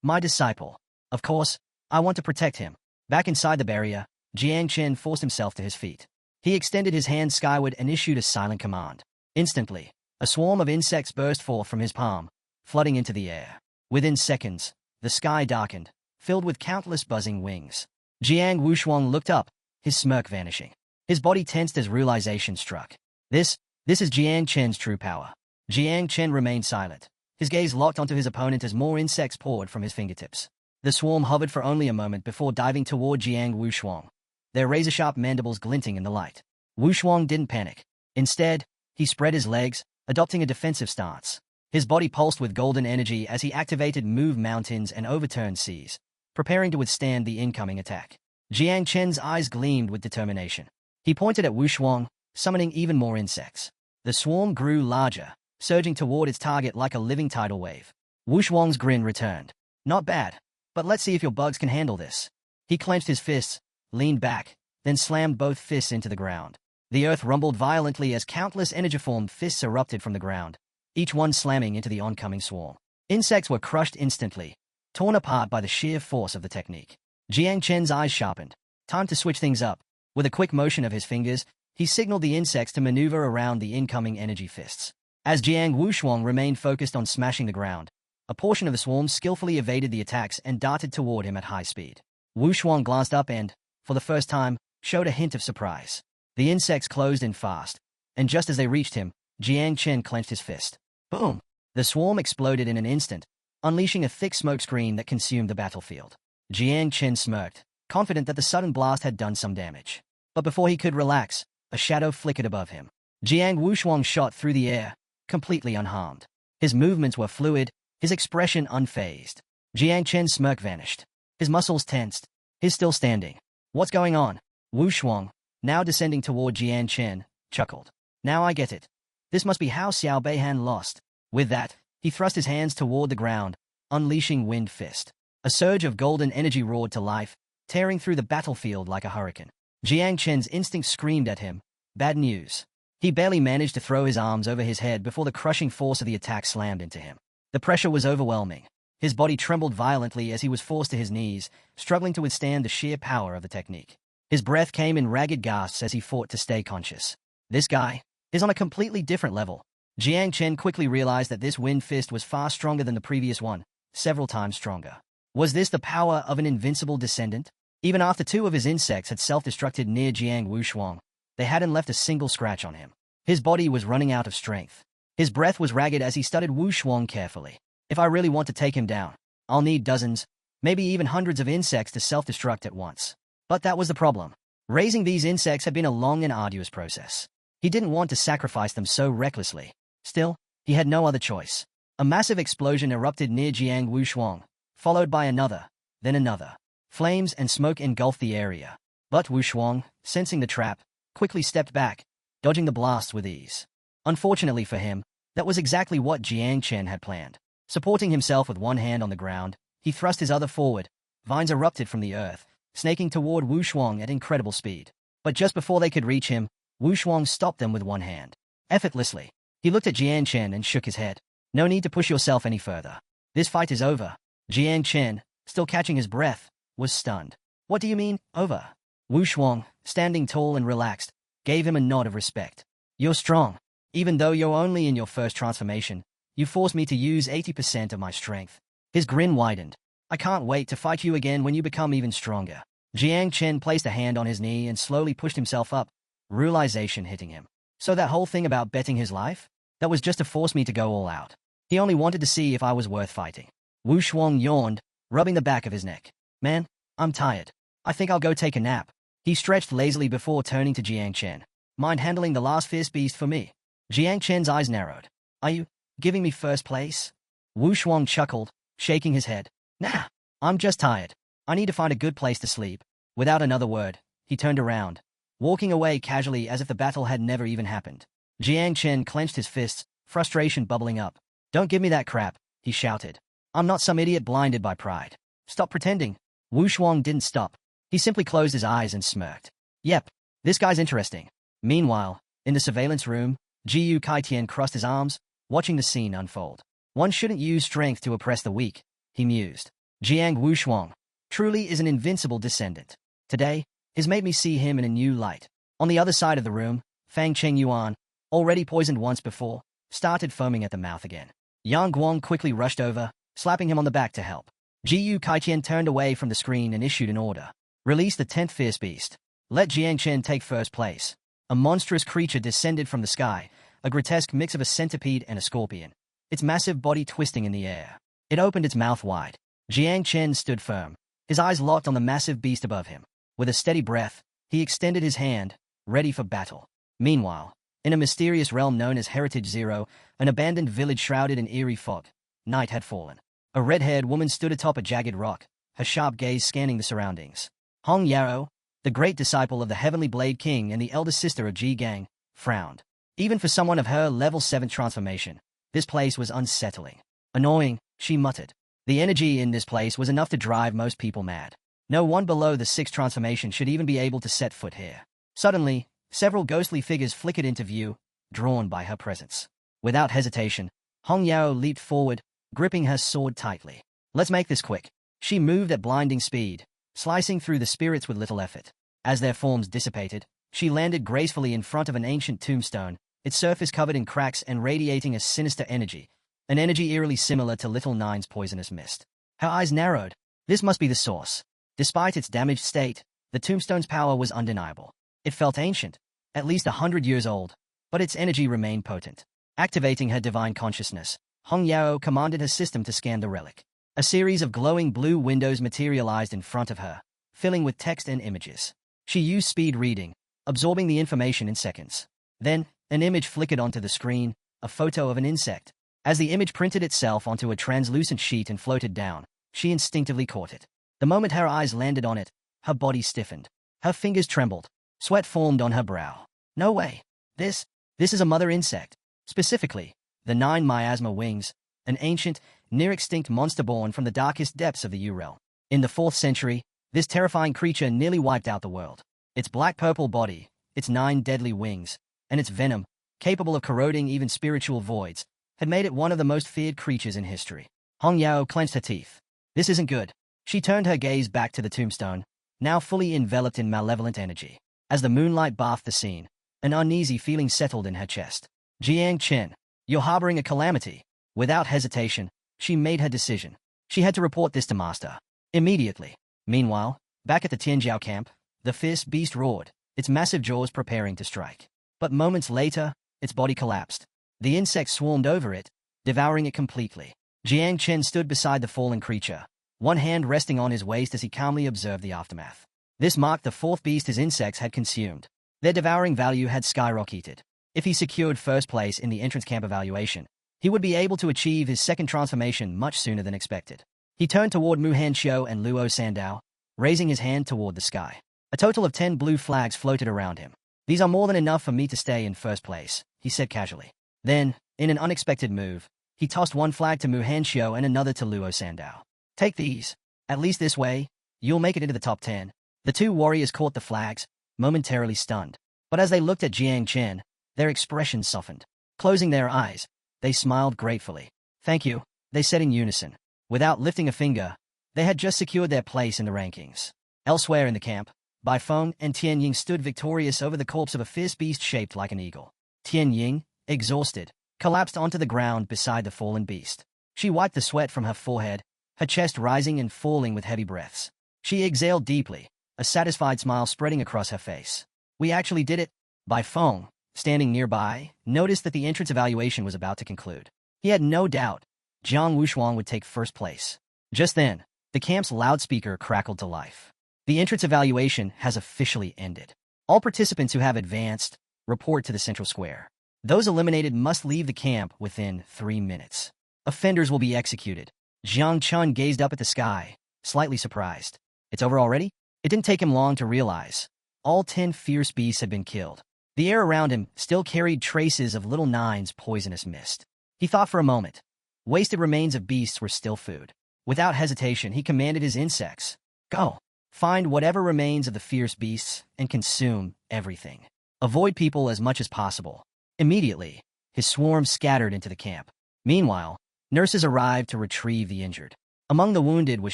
My disciple. Of course, I want to protect him. Back inside the barrier, Jiang Chen forced himself to his feet. He extended his hand skyward and issued a silent command. Instantly, a swarm of insects burst forth from his palm, flooding into the air. Within seconds, the sky darkened, filled with countless buzzing wings. Jiang Wushuang looked up, his smirk vanishing. His body tensed as realization struck. This is Jiang Chen's true power. Jiang Chen remained silent. His gaze locked onto his opponent as more insects poured from his fingertips. The swarm hovered for only a moment before diving toward Jiang Wushuang, their razor-sharp mandibles glinting in the light. Wushuang didn't panic. Instead, he spread his legs, adopting a defensive stance. His body pulsed with golden energy as he activated Move Mountains and Overturned Seas, preparing to withstand the incoming attack. Jiang Chen's eyes gleamed with determination. He pointed at Wushuang, summoning even more insects. The swarm grew larger, surging toward its target like a living tidal wave. Wushuang's grin returned. Not bad, but let's see if your bugs can handle this. He clenched his fists, leaned back, then slammed both fists into the ground. The earth rumbled violently as countless energiformed fists erupted from the ground, each one slamming into the oncoming swarm. Insects were crushed instantly, torn apart by the sheer force of the technique. Jiang Chen's eyes sharpened. Time to switch things up. With a quick motion of his fingers, he signaled the insects to maneuver around the incoming energy fists. As Jiang Wushuang remained focused on smashing the ground, a portion of the swarm skillfully evaded the attacks and darted toward him at high speed. Wushuang glanced up and, for the first time, showed a hint of surprise. The insects closed in fast, and just as they reached him, Jiang Chen clenched his fist. Boom! The swarm exploded in an instant, unleashing a thick smoke screen that consumed the battlefield. Jiang Chen smirked, confident that the sudden blast had done some damage. But before he could relax, a shadow flickered above him. Jiang Wushuang shot through the air, completely unharmed. His movements were fluid, his expression unfazed. Jiang Chen's smirk vanished. His muscles tensed. He's still standing. What's going on? Wushuang, now descending toward Jiang Chen, chuckled. Now I get it. This must be how Xiao Beihan lost. With that, he thrust his hands toward the ground, unleashing Wind Fist. A surge of golden energy roared to life, tearing through the battlefield like a hurricane. Jiang Chen's instinct screamed at him. Bad news. He barely managed to throw his arms over his head before the crushing force of the attack slammed into him. The pressure was overwhelming. His body trembled violently as he was forced to his knees, struggling to withstand the sheer power of the technique. His breath came in ragged gasps as he fought to stay conscious. This guy is on a completely different level. Jiang Chen quickly realized that this Wind Fist was far stronger than the previous one, several times stronger. Was this the power of an invincible descendant? Even after two of his insects had self-destructed near Jiang Wushuang, they hadn't left a single scratch on him. His body was running out of strength. His breath was ragged as he studied Wushuang carefully. If I really want to take him down, I'll need dozens, maybe even hundreds of insects to self-destruct at once. But that was the problem. Raising these insects had been a long and arduous process. He didn't want to sacrifice them so recklessly. Still, he had no other choice. A massive explosion erupted near Jiang Wushuang, followed by another, then another. Flames and smoke engulfed the area. But Wushuang, sensing the trap, quickly stepped back, dodging the blasts with ease. Unfortunately for him, that was exactly what Jiang Chen had planned. Supporting himself with one hand on the ground, he thrust his other forward. Vines erupted from the earth, snaking toward Wushuang at incredible speed. But just before they could reach him, Wushuang stopped them with one hand. Effortlessly, he looked at Jiang Chen and shook his head. No need to push yourself any further. This fight is over. Jiang Chen, still catching his breath, was stunned. What do you mean, over? Wushuang, standing tall and relaxed, gave him a nod of respect. You're strong. Even though you're only in your first transformation, you forced me to use 80% of my strength. His grin widened. I can't wait to fight you again when you become even stronger. Jiang Chen placed a hand on his knee and slowly pushed himself up, realization hitting him. So that whole thing about betting his life? That was just to force me to go all out. He only wanted to see if I was worth fighting. Wushuang yawned, rubbing the back of his neck. Man, I'm tired. I think I'll go take a nap. He stretched lazily before turning to Jiang Chen. Mind handling the last fierce beast for me? Jiang Chen's eyes narrowed. Are you giving me first place? Wushuang chuckled, shaking his head. Nah, I'm just tired. I need to find a good place to sleep. Without another word, he turned around, walking away casually as if the battle had never even happened. Jiang Chen clenched his fists, frustration bubbling up. Don't give me that crap, he shouted. I'm not some idiot blinded by pride. Stop pretending. Wu Shuang didn't stop. He simply closed his eyes and smirked. Yep, this guy's interesting. Meanwhile, in the surveillance room, Jiu Kai Tian crossed his arms, watching the scene unfold. One shouldn't use strength to oppress the weak, he mused. Jiang Wu Shuang truly is an invincible descendant. Today, has made me see him in a new light. On the other side of the room, Fang Cheng Yuan, already poisoned once before, started foaming at the mouth again. Yang Guang quickly rushed over, slapping him on the back to help. Jiu Kaiqian turned away from the screen and issued an order. Release the 10th fierce beast. Let Jiang Chen take first place. A monstrous creature descended from the sky, a grotesque mix of a centipede and a scorpion, its massive body twisting in the air. It opened its mouth wide. Jiang Chen stood firm, his eyes locked on the massive beast above him. With a steady breath, he extended his hand, ready for battle. Meanwhile, in a mysterious realm known as Heritage Zero, an abandoned village shrouded in eerie fog, night had fallen. A red-haired woman stood atop a jagged rock, her sharp gaze scanning the surroundings. Hong Yao, the great disciple of the Heavenly Blade King and the eldest sister of Ji Gang, frowned. Even for someone of her level 7 transformation, this place was unsettling. Annoying, she muttered. The energy in this place was enough to drive most people mad. No one below the 6th transformation should even be able to set foot here. Suddenly, several ghostly figures flickered into view, drawn by her presence. Without hesitation, Hong Yao leaped forward, gripping her sword tightly. Let's make this quick. She moved at blinding speed, slicing through the spirits with little effort. As their forms dissipated, she landed gracefully in front of an ancient tombstone, its surface covered in cracks and radiating a sinister energy, an energy eerily similar to Little Nine's poisonous mist. Her eyes narrowed. This must be the source. Despite its damaged state, the tombstone's power was undeniable. It felt ancient, at least 100 years old, but its energy remained potent. Activating her divine consciousness, Hong Yao commanded her system to scan the relic. A series of glowing blue windows materialized in front of her, filling with text and images. She used speed reading, absorbing the information in seconds. Then, an image flickered onto the screen, a photo of an insect. As the image printed itself onto a translucent sheet and floated down, she instinctively caught it. The moment her eyes landed on it, her body stiffened. Her fingers trembled. Sweat formed on her brow. No way. This is a mother insect. Specifically, the 9 miasma wings, an ancient, near-extinct monster born from the darkest depths of the U-realm. In the 4th century, this terrifying creature nearly wiped out the world. Its black-purple body, its 9 deadly wings, and its venom, capable of corroding even spiritual voids, had made it one of the most feared creatures in history. Hong Yao clenched her teeth. This isn't good. She turned her gaze back to the tombstone, now fully enveloped in malevolent energy. As the moonlight bathed the scene, an uneasy feeling settled in her chest. Jiang Chen, you're harboring a calamity. Without hesitation, she made her decision. She had to report this to Master. Immediately. Meanwhile, back at the Tianjiao camp, the fierce beast roared, its massive jaws preparing to strike. But moments later, its body collapsed. The insect swarmed over it, devouring it completely. Jiang Chen stood beside the fallen creature, one hand resting on his waist as he calmly observed the aftermath. This marked the 4th beast his insects had consumed. Their devouring value had skyrocketed. If he secured first place in the entrance camp evaluation, he would be able to achieve his 2nd transformation much sooner than expected. He turned toward Muhan Xiao and Luo Sandao, raising his hand toward the sky. A total of 10 blue flags floated around him. These are more than enough for me to stay in first place, he said casually. Then, in an unexpected move, he tossed one flag to Muhan Xiao and another to Luo Sandao. Take these. At least this way, you'll make it into the top 10. The 2 warriors caught the flags, momentarily stunned. But as they looked at Jiang Chen, their expressions softened. Closing their eyes, they smiled gratefully. Thank you, they said in unison. Without lifting a finger, they had just secured their place in the rankings. Elsewhere in the camp, Bai Feng and Tian Ying stood victorious over the corpse of a fierce beast shaped like an eagle. Tian Ying, exhausted, collapsed onto the ground beside the fallen beast. She wiped the sweat from her forehead, her chest rising and falling with heavy breaths. She exhaled deeply, a satisfied smile spreading across her face. We actually did it. Bai Feng, standing nearby, noticed that the entrance evaluation was about to conclude. He had no doubt Jiang Wushuang would take first place. Just then, the camp's loudspeaker crackled to life. The entrance evaluation has officially ended. All participants who have advanced, report to the central square. Those eliminated must leave the camp within 3 minutes. Offenders will be executed. Jiang Chun gazed up at the sky, slightly surprised. It's over already? It didn't take him long to realize. All 10 fierce beasts had been killed. The air around him still carried traces of Little Nine's poisonous mist. He thought for a moment. Wasted remains of beasts were still food. Without hesitation, he commanded his insects, "Go! Find whatever remains of the fierce beasts and consume everything. Avoid people as much as possible." Immediately, his swarm scattered into the camp. Meanwhile, nurses arrived to retrieve the injured. Among the wounded was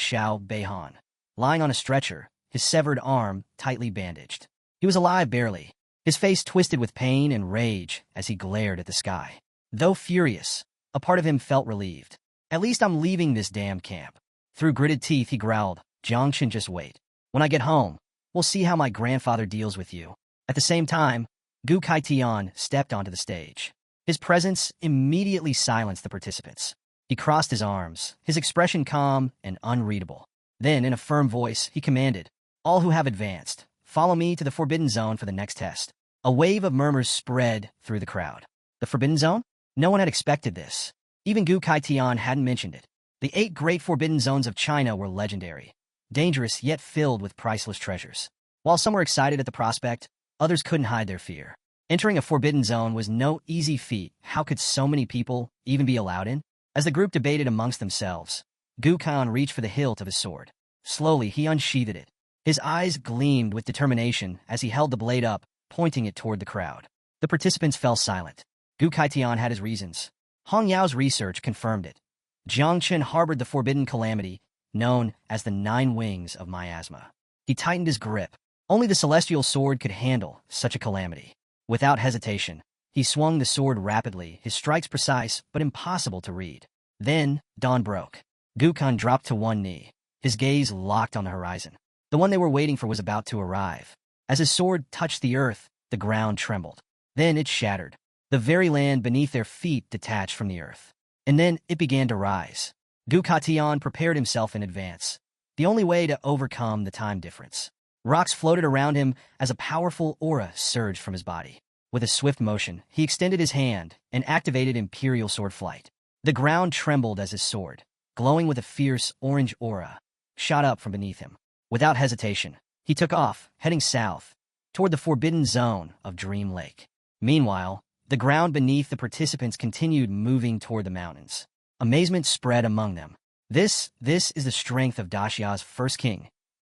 Xiao Beihan, lying on a stretcher, his severed arm tightly bandaged. He was alive barely, his face twisted with pain and rage as he glared at the sky. Though furious, a part of him felt relieved. "At least I'm leaving this damn camp." Through gritted teeth, he growled, "Jiangchen, just wait. When I get home, we'll see how my grandfather deals with you." At the same time, Gu Kai Tian stepped onto the stage. His presence immediately silenced the participants. He crossed his arms, his expression calm and unreadable. Then, in a firm voice, he commanded, "All who have advanced, follow me to the Forbidden Zone for the next test." A wave of murmurs spread through the crowd. The Forbidden Zone? No one had expected this. Even Gu Kai Tian hadn't mentioned it. The 8 great Forbidden Zones of China were legendary, dangerous yet filled with priceless treasures. While some were excited at the prospect, others couldn't hide their fear. Entering a Forbidden Zone was no easy feat. How could so many people even be allowed in? As the group debated amongst themselves, Gu Kai reached for the hilt of his sword. Slowly, he unsheathed it. His eyes gleamed with determination as he held the blade up, pointing it toward the crowd. The participants fell silent. Gu Kai Tian had his reasons. Hong Yao's research confirmed it. Jiangchen harbored the forbidden calamity, known as the 9 wings of miasma. He tightened his grip. Only the celestial sword could handle such a calamity. Without hesitation, he swung the sword rapidly, his strikes precise but impossible to read. Then, dawn broke. Gu Kai dropped to one knee, his gaze locked on the horizon. The one they were waiting for was about to arrive. As his sword touched the earth, the ground trembled. Then it shattered. The very land beneath their feet detached from the earth. And then it began to rise. Gu Kai Tian prepared himself in advance, the only way to overcome the time difference. Rocks floated around him as a powerful aura surged from his body. With a swift motion, he extended his hand and activated Imperial Sword Flight. The ground trembled as his sword, glowing with a fierce orange aura, shot up from beneath him. Without hesitation, he took off, heading south, toward the forbidden zone of Dream Lake. Meanwhile, the ground beneath the participants continued moving toward the mountains. Amazement spread among them. This is the strength of Daxia's first king.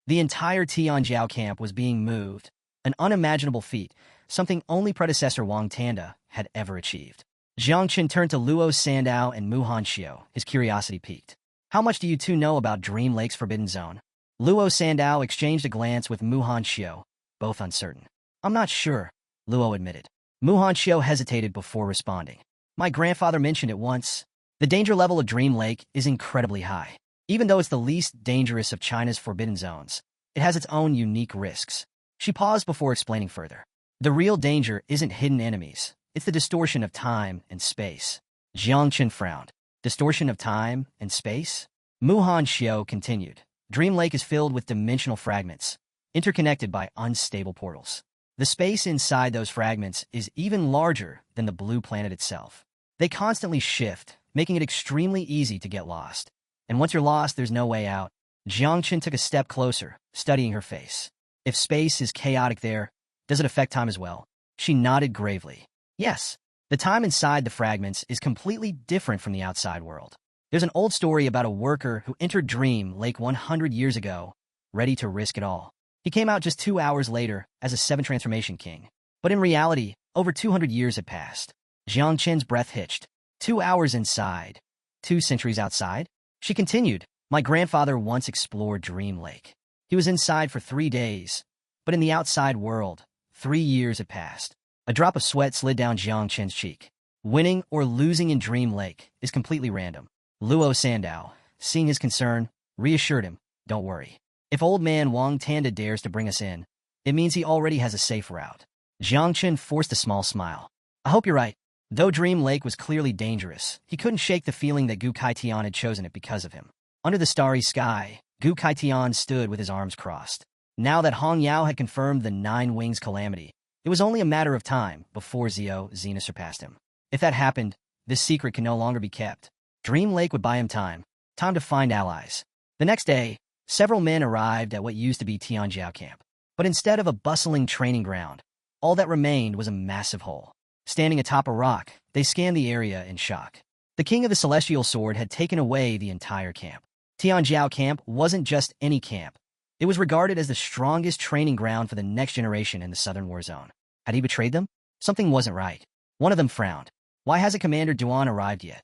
The entire Tianjiao camp was being moved, an unimaginable feat, something only predecessor Wang Tanda had ever achieved. Jiangchen turned to Luo Sandao and Muhan Xiao, his curiosity piqued. "How much do you two know about Dream Lake's Forbidden Zone?" Luo Sandao exchanged a glance with Muhan Xiao, both uncertain. "I'm not sure," Luo admitted. Muhan Xiao hesitated before responding. "My grandfather mentioned it once. The danger level of Dream Lake is incredibly high. Even though it's the least dangerous of China's forbidden zones, it has its own unique risks." She paused before explaining further. "The real danger isn't hidden enemies. It's the distortion of time and space." Jiangchen frowned. "Distortion of time and space?" Muhan Xiao continued. "Dream Lake is filled with dimensional fragments, interconnected by unstable portals. The space inside those fragments is even larger than the blue planet itself. They constantly shift, making it extremely easy to get lost. And once you're lost, there's no way out." Jiangchen took a step closer, studying her face. "If space is chaotic there, does it affect time as well?" She nodded gravely. "Yes. The time inside the fragments is completely different from the outside world. There's an old story about a worker who entered Dream Lake 100 years ago, ready to risk it all. He came out just 2 hours later as a 7 transformation king. But in reality, over 200 years had passed." Jiangchen's breath hitched. 2 hours inside, 2 centuries outside? She continued, "My grandfather once explored Dream Lake. He was inside for 3 days, but in the outside world, 3 years had passed." A drop of sweat slid down Jiangchen's cheek. Winning or losing in Dream Lake is completely random. Luo Sandao, seeing his concern, reassured him, "Don't worry. If old man Wang Tanda dares to bring us in, it means he already has a safe route." Jiangchen forced a small smile. "I hope you're right." Though Dream Lake was clearly dangerous, he couldn't shake the feeling that Gu Kai Tian had chosen it because of him. Under the starry sky, Gu Kai Tian stood with his arms crossed. Now that Hong Yao had confirmed the 9 wings calamity, it was only a matter of time before Xena surpassed him. If that happened, this secret could no longer be kept. Dream Lake would buy him time to find allies. The next day, several men arrived at what used to be Tianjiao camp. But instead of a bustling training ground, all that remained was a massive hole. Standing atop a rock, they scanned the area in shock. The king of the Celestial Sword had taken away the entire camp. Tianjiao camp wasn't just any camp. It was regarded as the strongest training ground for the next generation in the Southern War Zone. Had he betrayed them? Something wasn't right. One of them frowned. Why hasn't Commander Duan arrived yet?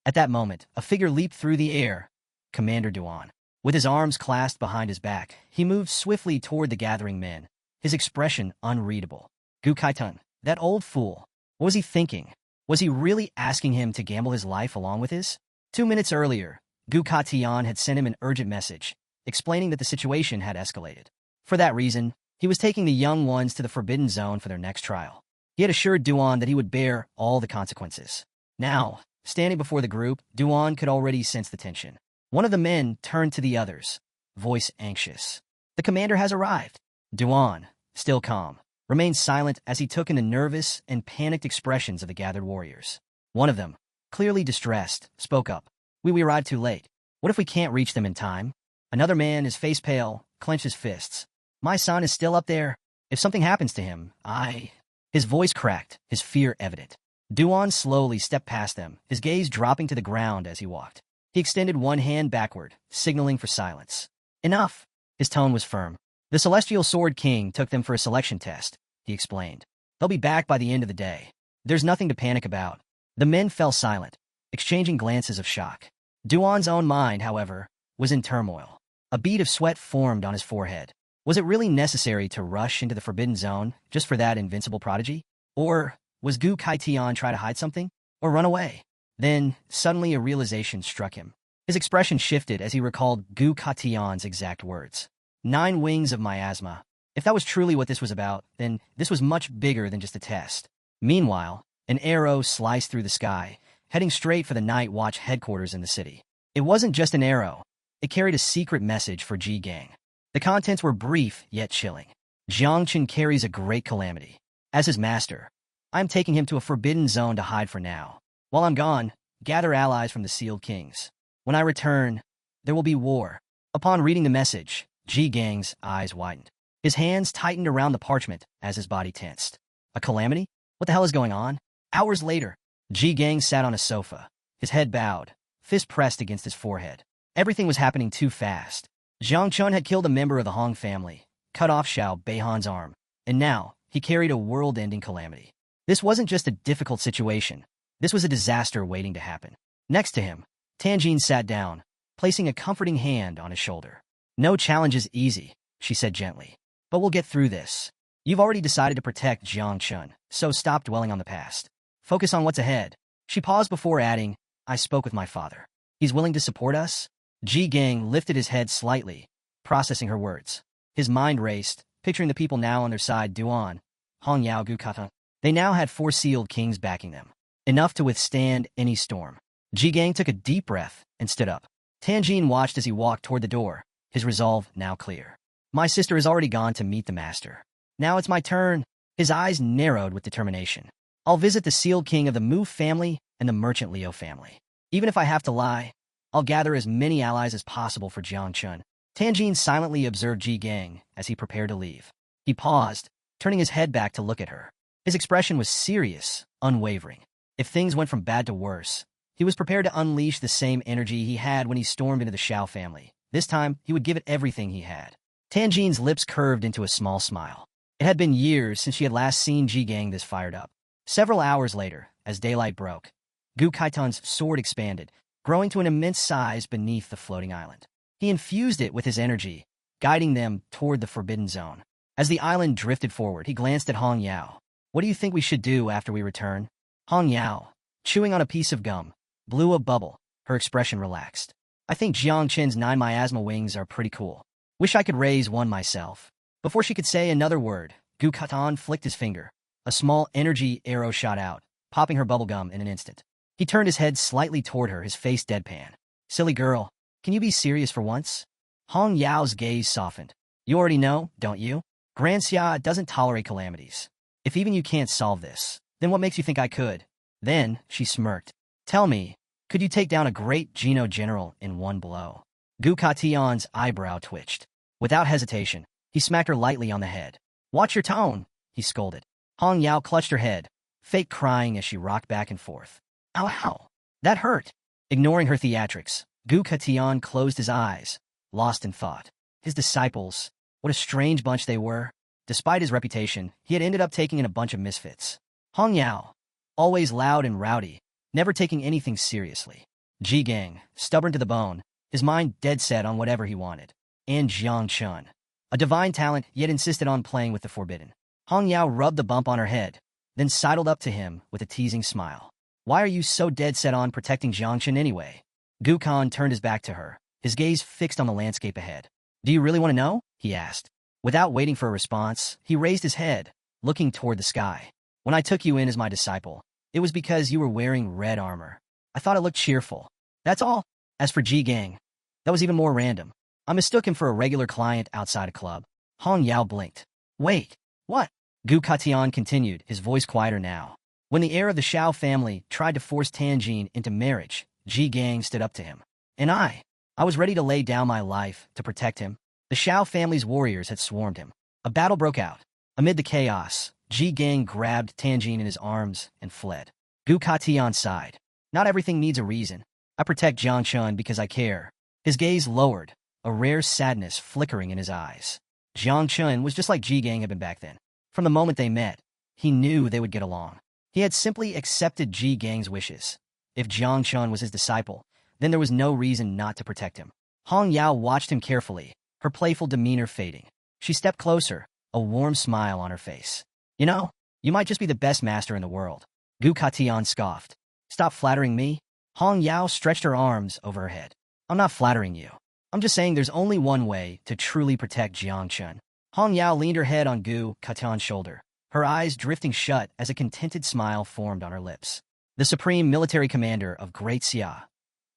At that moment, a figure leaped through the air. Commander Duan. With his arms clasped behind his back, he moved swiftly toward the gathering men, his expression unreadable. Gu Kaitun, that old fool. What was he thinking? Was he really asking him to gamble his life along with his? 2 minutes earlier, Gu Tian had sent him an urgent message, explaining that the situation had escalated. For that reason, he was taking the young ones to the Forbidden Zone for their next trial. He had assured Duan that he would bear all the consequences. Now, standing before the group, Duan could already sense the tension. One of the men turned to the others, voice anxious. The commander has arrived. Duan, still calm, remained silent as he took in the nervous and panicked expressions of the gathered warriors. One of them, clearly distressed, spoke up. We arrived too late. What if we can't reach them in time? Another man, his face pale, clenched his fists. My son is still up there. If something happens to him, His voice cracked, his fear evident. Duan slowly stepped past them, his gaze dropping to the ground as he walked. He extended one hand backward, signaling for silence. Enough! His tone was firm. The Celestial Sword King took them for a selection test, he explained. They'll be back by the end of the day. There's nothing to panic about. The men fell silent, exchanging glances of shock. Duan's own mind, however, was in turmoil. A bead of sweat formed on his forehead. Was it really necessary to rush into the Forbidden Zone just for that invincible prodigy? Or was Gu Tian trying to hide something? Or run away? Then, suddenly a realization struck him. His expression shifted as he recalled Gu Tian's exact words. 9 wings of miasma. If that was truly what this was about, then this was much bigger than just a test. Meanwhile, an arrow sliced through the sky, heading straight for the Night Watch headquarters in the city. It wasn't just an arrow. It carried a secret message for Ji Gang. The contents were brief yet chilling. Jiangchen carries a great calamity. As his master, I am taking him to a forbidden zone to hide for now. While I'm gone, gather allies from the Sealed Kings. When I return, there will be war. Upon reading the message, Ji Gang's eyes widened. His hands tightened around the parchment as his body tensed. A calamity? What the hell is going on? Hours later, Ji Gang sat on a sofa, his head bowed, fist pressed against his forehead. Everything was happening too fast. Jiang Chun had killed a member of the Hong family, cut off Xiao Beihan's arm, and now he carried a world-ending calamity. This wasn't just a difficult situation. This was a disaster waiting to happen. Next to him, Tanjin sat down, placing a comforting hand on his shoulder. No challenge is easy, she said gently. But we'll get through this. You've already decided to protect Jiang Chun, so stop dwelling on the past. Focus on what's ahead. She paused before adding, I spoke with my father. He's willing to support us? Ji Gang lifted his head slightly, processing her words. His mind raced, picturing the people now on their side. Duan, Hong Yao Gu Kata. They now had 4 sealed kings backing them. Enough to withstand any storm. Ji Gang took a deep breath and stood up. Tanjin watched as he walked toward the door, his resolve now clear. My sister has already gone to meet the master. Now it's my turn. His eyes narrowed with determination. I'll visit the sealed king of the Mu family and the merchant Liu family. Even if I have to lie, I'll gather as many allies as possible for Jiang Chun. Tanjin silently observed Ji Gang as he prepared to leave. He paused, turning his head back to look at her. His expression was serious, unwavering. If things went from bad to worse, he was prepared to unleash the same energy he had when he stormed into the Xiao family. This time, he would give it everything he had. Tanjin's lips curved into a small smile. It had been years since she had last seen Ji Gang this fired up. Several hours later, as daylight broke, Gu Kaitan's sword expanded, growing to an immense size beneath the floating island. He infused it with his energy, guiding them toward the Forbidden Zone. As the island drifted forward, he glanced at Hong Yao. What do you think we should do after we return? Hong Yao, chewing on a piece of gum, blew a bubble, her expression relaxed. I think Jiang Chen's 9 miasma wings are pretty cool. Wish I could raise one myself. Before she could say another word, Gu Katan flicked his finger. A small energy arrow shot out, popping her bubblegum in an instant. He turned his head slightly toward her, his face deadpan. Silly girl, can you be serious for once? Hong Yao's gaze softened. You already know, don't you? Grand Xia doesn't tolerate calamities. If even you can't solve this, then what makes you think I could? Then, she smirked. Tell me, could you take down a great Geno general in one blow? Gu Katian's eyebrow twitched. Without hesitation, he smacked her lightly on the head. Watch your tone, he scolded. Hong Yao clutched her head, fake crying as she rocked back and forth. Ow, ow. That hurt. Ignoring her theatrics, Tian closed his eyes, lost in thought. His disciples, what a strange bunch they were. Despite his reputation, he had ended up taking in a bunch of misfits. Hong Yao, always loud and rowdy, never taking anything seriously. Ji Gang, stubborn to the bone, his mind dead set on whatever he wanted. And Jiang Chun, a divine talent yet insisted on playing with the forbidden. Hong Yao rubbed the bump on her head, then sidled up to him with a teasing smile. Why are you so dead set on protecting Jiang Chun anyway? Gu Kan turned his back to her, his gaze fixed on the landscape ahead. Do you really want to know? He asked. Without waiting for a response, he raised his head, looking toward the sky. When I took you in as my disciple, it was because you were wearing red armor. I thought it looked cheerful. That's all. As for Ji Gang, that was even more random. I mistook him for a regular client outside a club. Hong Yao blinked. Wait, what? Gu Katian continued, his voice quieter now. When the heir of the Xiao family tried to force Tianjin into marriage, Ji Gang stood up to him. And I was ready to lay down my life to protect him. The Xiao family's warriors had swarmed him. A battle broke out. Amid the chaos, Ji Gang grabbed Tianjin in his arms and fled. Gu Katian sighed. Not everything needs a reason. I protect Jiang Chun because I care. His gaze lowered, a rare sadness flickering in his eyes. Jiang Chun was just like Ji Gang had been back then. From the moment they met, he knew they would get along. He had simply accepted Ji Gang's wishes. If Jiang Chun was his disciple, then there was no reason not to protect him. Hong Yao watched him carefully, her playful demeanor fading. She stepped closer, a warm smile on her face. You know, you might just be the best master in the world. Gu Katian scoffed. Stop flattering me. Hong Yao stretched her arms over her head. I'm not flattering you. I'm just saying there's only one way to truly protect Jiang Chun. Hong Yao leaned her head on Gu Katian's shoulder, her eyes drifting shut as a contented smile formed on her lips. The supreme military commander of Great Xia,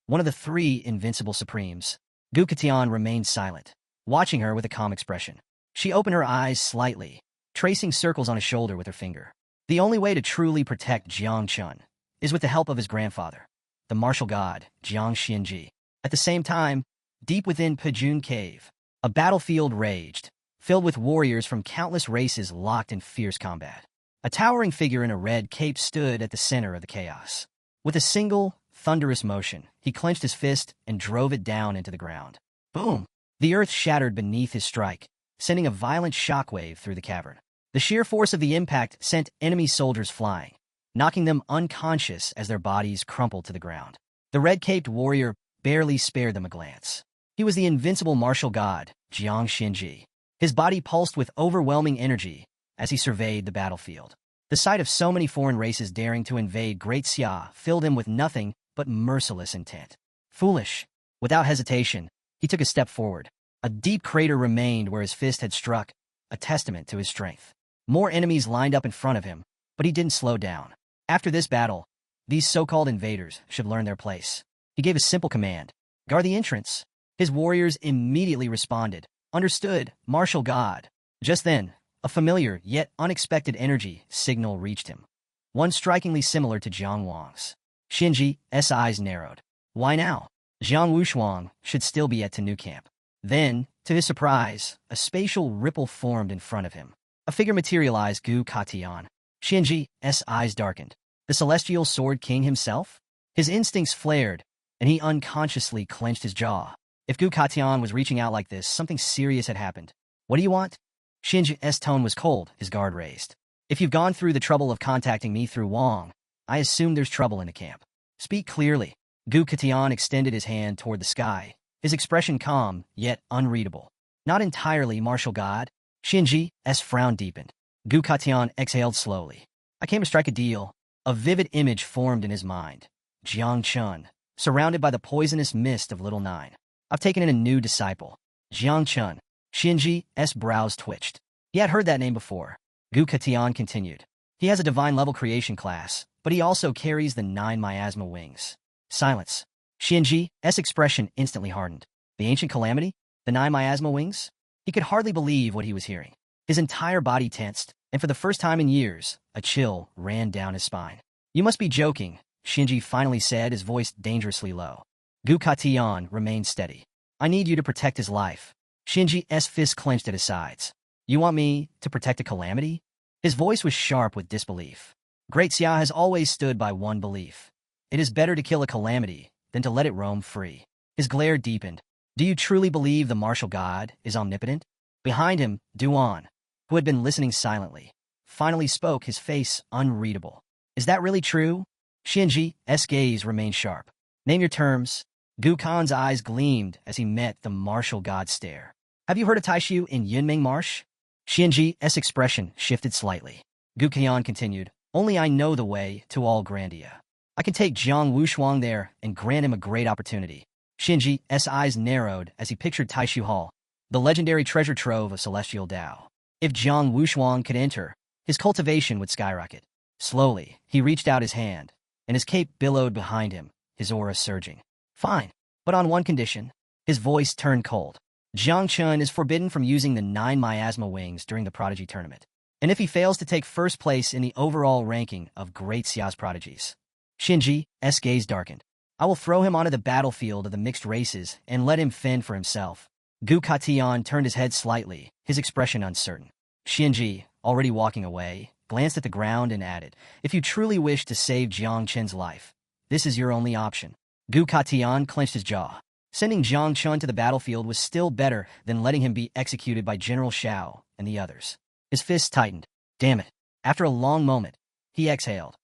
one of the 3 invincible supremes, Gu Katian remained silent, watching her with a calm expression. She opened her eyes slightly, tracing circles on his shoulder with her finger. The only way to truly protect Jiang Chun is with the help of his grandfather, the martial god, Jiang Xianji. At the same time, deep within Pejun Cave, a battlefield raged, filled with warriors from countless races locked in fierce combat. A towering figure in a red cape stood at the center of the chaos. With a single, thunderous motion, he clenched his fist and drove it down into the ground. Boom! The earth shattered beneath his strike, sending a violent shockwave through the cavern. The sheer force of the impact sent enemy soldiers flying, knocking them unconscious as their bodies crumpled to the ground. The red-caped warrior barely spared them a glance. He was the invincible martial god, Jiang Xianji. His body pulsed with overwhelming energy as he surveyed the battlefield. The sight of so many foreign races daring to invade Great Xia filled him with nothing but merciless intent. Foolish. Without hesitation, he took a step forward. A deep crater remained where his fist had struck, a testament to his strength. More enemies lined up in front of him, but he didn't slow down. After this battle, these so-called invaders should learn their place. He gave a simple command. Guard the entrance. His warriors immediately responded. Understood, martial god. Just then, a familiar yet unexpected energy signal reached him. One strikingly similar to Jiang Wang's. Xinji's eyes narrowed. Why now? Jiang Wushuang should still be at Tenu camp. Then, to his surprise, a spatial ripple formed in front of him. A figure materialized. Gu Katian. Xinji's eyes darkened. The celestial sword king himself? His instincts flared, and he unconsciously clenched his jaw. If Gu Katian was reaching out like this, something serious had happened. What do you want? Xinji's tone was cold, his guard raised. If you've gone through the trouble of contacting me through Wang, I assume there's trouble in the camp. Speak clearly. Gu Katian extended his hand toward the sky, his expression calm, yet unreadable. Not entirely, martial god. Xinji's frown deepened. Gu Katian exhaled slowly. I came to strike a deal. A vivid image formed in his mind. Jiang Chun, surrounded by the poisonous mist of Little Nine. I've taken in a new disciple. Jiang Chun. Xinji's brows twitched. He had heard that name before. Gu Katian continued. He has a divine-level creation class, but he also carries the 9 miasma wings. Silence. Xinji's expression instantly hardened. The ancient Calamity? The 9 miasma wings? He could hardly believe what he was hearing. His entire body tensed, and for the first time in years, a chill ran down his spine. You must be joking, Xinji finally said, his voice dangerously low. Gu Katian remained steady. I need you to protect his life. Xinji's fist clenched at his sides. You want me to protect a Calamity? His voice was sharp with disbelief. Great Xia has always stood by one belief. It is better to kill a calamity than to let it roam free. His glare deepened. Do you truly believe the martial god is omnipotent? Behind him, Duan, who had been listening silently, finally spoke, his face unreadable. Is that really true? Xianji's gaze remained sharp. Name your terms. Gu Khan's eyes gleamed as he met the martial god's stare. Have you heard of Taishu in Yunming Marsh? Xianji's expression shifted slightly. Gu Qian continued, only I know the way to all Grandia. I can take Jiang Wushuang there and grant him a great opportunity. Xianji's eyes narrowed as he pictured Taishu Hall, the legendary treasure trove of celestial Dao. If Jiang Wushuang could enter, his cultivation would skyrocket. Slowly, he reached out his hand, and his cape billowed behind him, his aura surging. Fine, but on one condition. His voice turned cold. Jiang Chun is forbidden from using the 9 miasma wings during the Prodigy Tournament. And if he fails to take first place in the overall ranking of Great Xiao's prodigies. Xianji's gaze darkened. I will throw him onto the battlefield of the mixed races and let him fend for himself. Gu Katian turned his head slightly, his expression uncertain. Xianji, already walking away, glanced at the ground and added, if you truly wish to save Jiang Chen's life, this is your only option. Gu Katian clenched his jaw. Sending Jiang Chun to the battlefield was still better than letting him be executed by General Xiao and the others. His fists tightened. Damn it. After a long moment, he exhaled.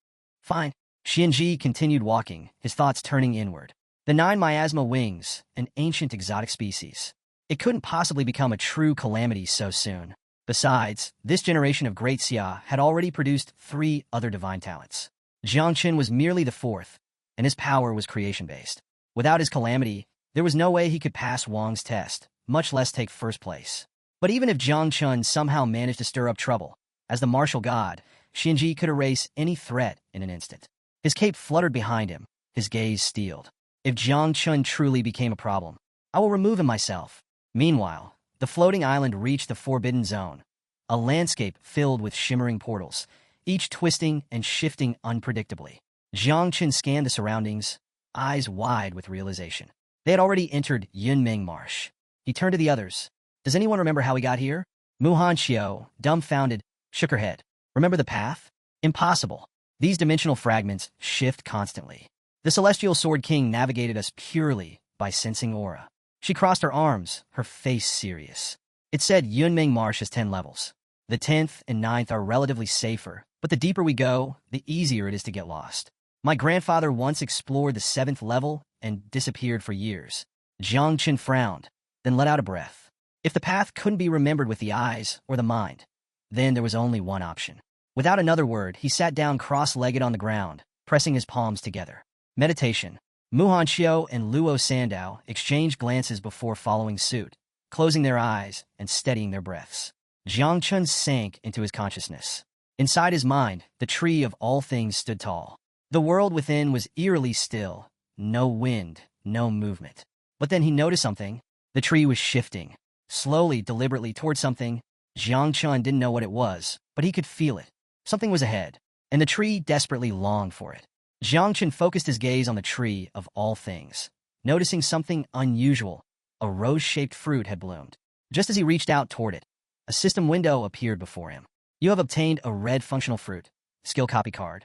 Fine. Xianji continued walking, his thoughts turning inward. The 9 miasma wings, an ancient exotic species. It couldn't possibly become a true calamity so soon. Besides, this generation of Great Xia had already produced 3 other divine talents. Jiang Chen was merely the 4th, and his power was creation-based. Without his calamity, there was no way he could pass Wang's test, much less take first place. But even if Jiang Chun somehow managed to stir up trouble, as the martial god, Xianji could erase any threat in an instant. His cape fluttered behind him, his gaze steeled. If Jiang Chun truly became a problem, I will remove him myself. Meanwhile, the floating island reached the Forbidden Zone, a landscape filled with shimmering portals, each twisting and shifting unpredictably. Jiang Chun scanned the surroundings, eyes wide with realization. They had already entered Yunming Marsh. He turned to the others. Does anyone remember how we got here? Muhan Xiao, dumbfounded, shook her head. Remember the path? Impossible. These dimensional fragments shift constantly. The Celestial Sword King navigated us purely by sensing aura. She crossed her arms, her face serious. It said Yunming Marsh has 10 levels. The 10th and 9th are relatively safer, but the deeper we go, the easier it is to get lost. My grandfather once explored the 7th level and disappeared for years. Jiang Chen frowned, then let out a breath. If the path couldn't be remembered with the eyes or the mind, then there was only one option. Without another word, he sat down cross-legged on the ground, pressing his palms together. Meditation. Muhan Xiao and Luo Sandao exchanged glances before following suit, closing their eyes and steadying their breaths. Jiang Chun sank into his consciousness. Inside his mind, the tree of all things stood tall. The world within was eerily still, no wind, no movement. But then he noticed something. The tree was shifting, slowly, deliberately, toward something. Jiang Chun didn't know what it was, but he could feel it. Something was ahead, and the tree desperately longed for it. Jiang Chun focused his gaze on the tree of all things, noticing something unusual. A rose-shaped fruit had bloomed. Just as he reached out toward it, a system window appeared before him. You have obtained a red functional fruit. Skill copy card.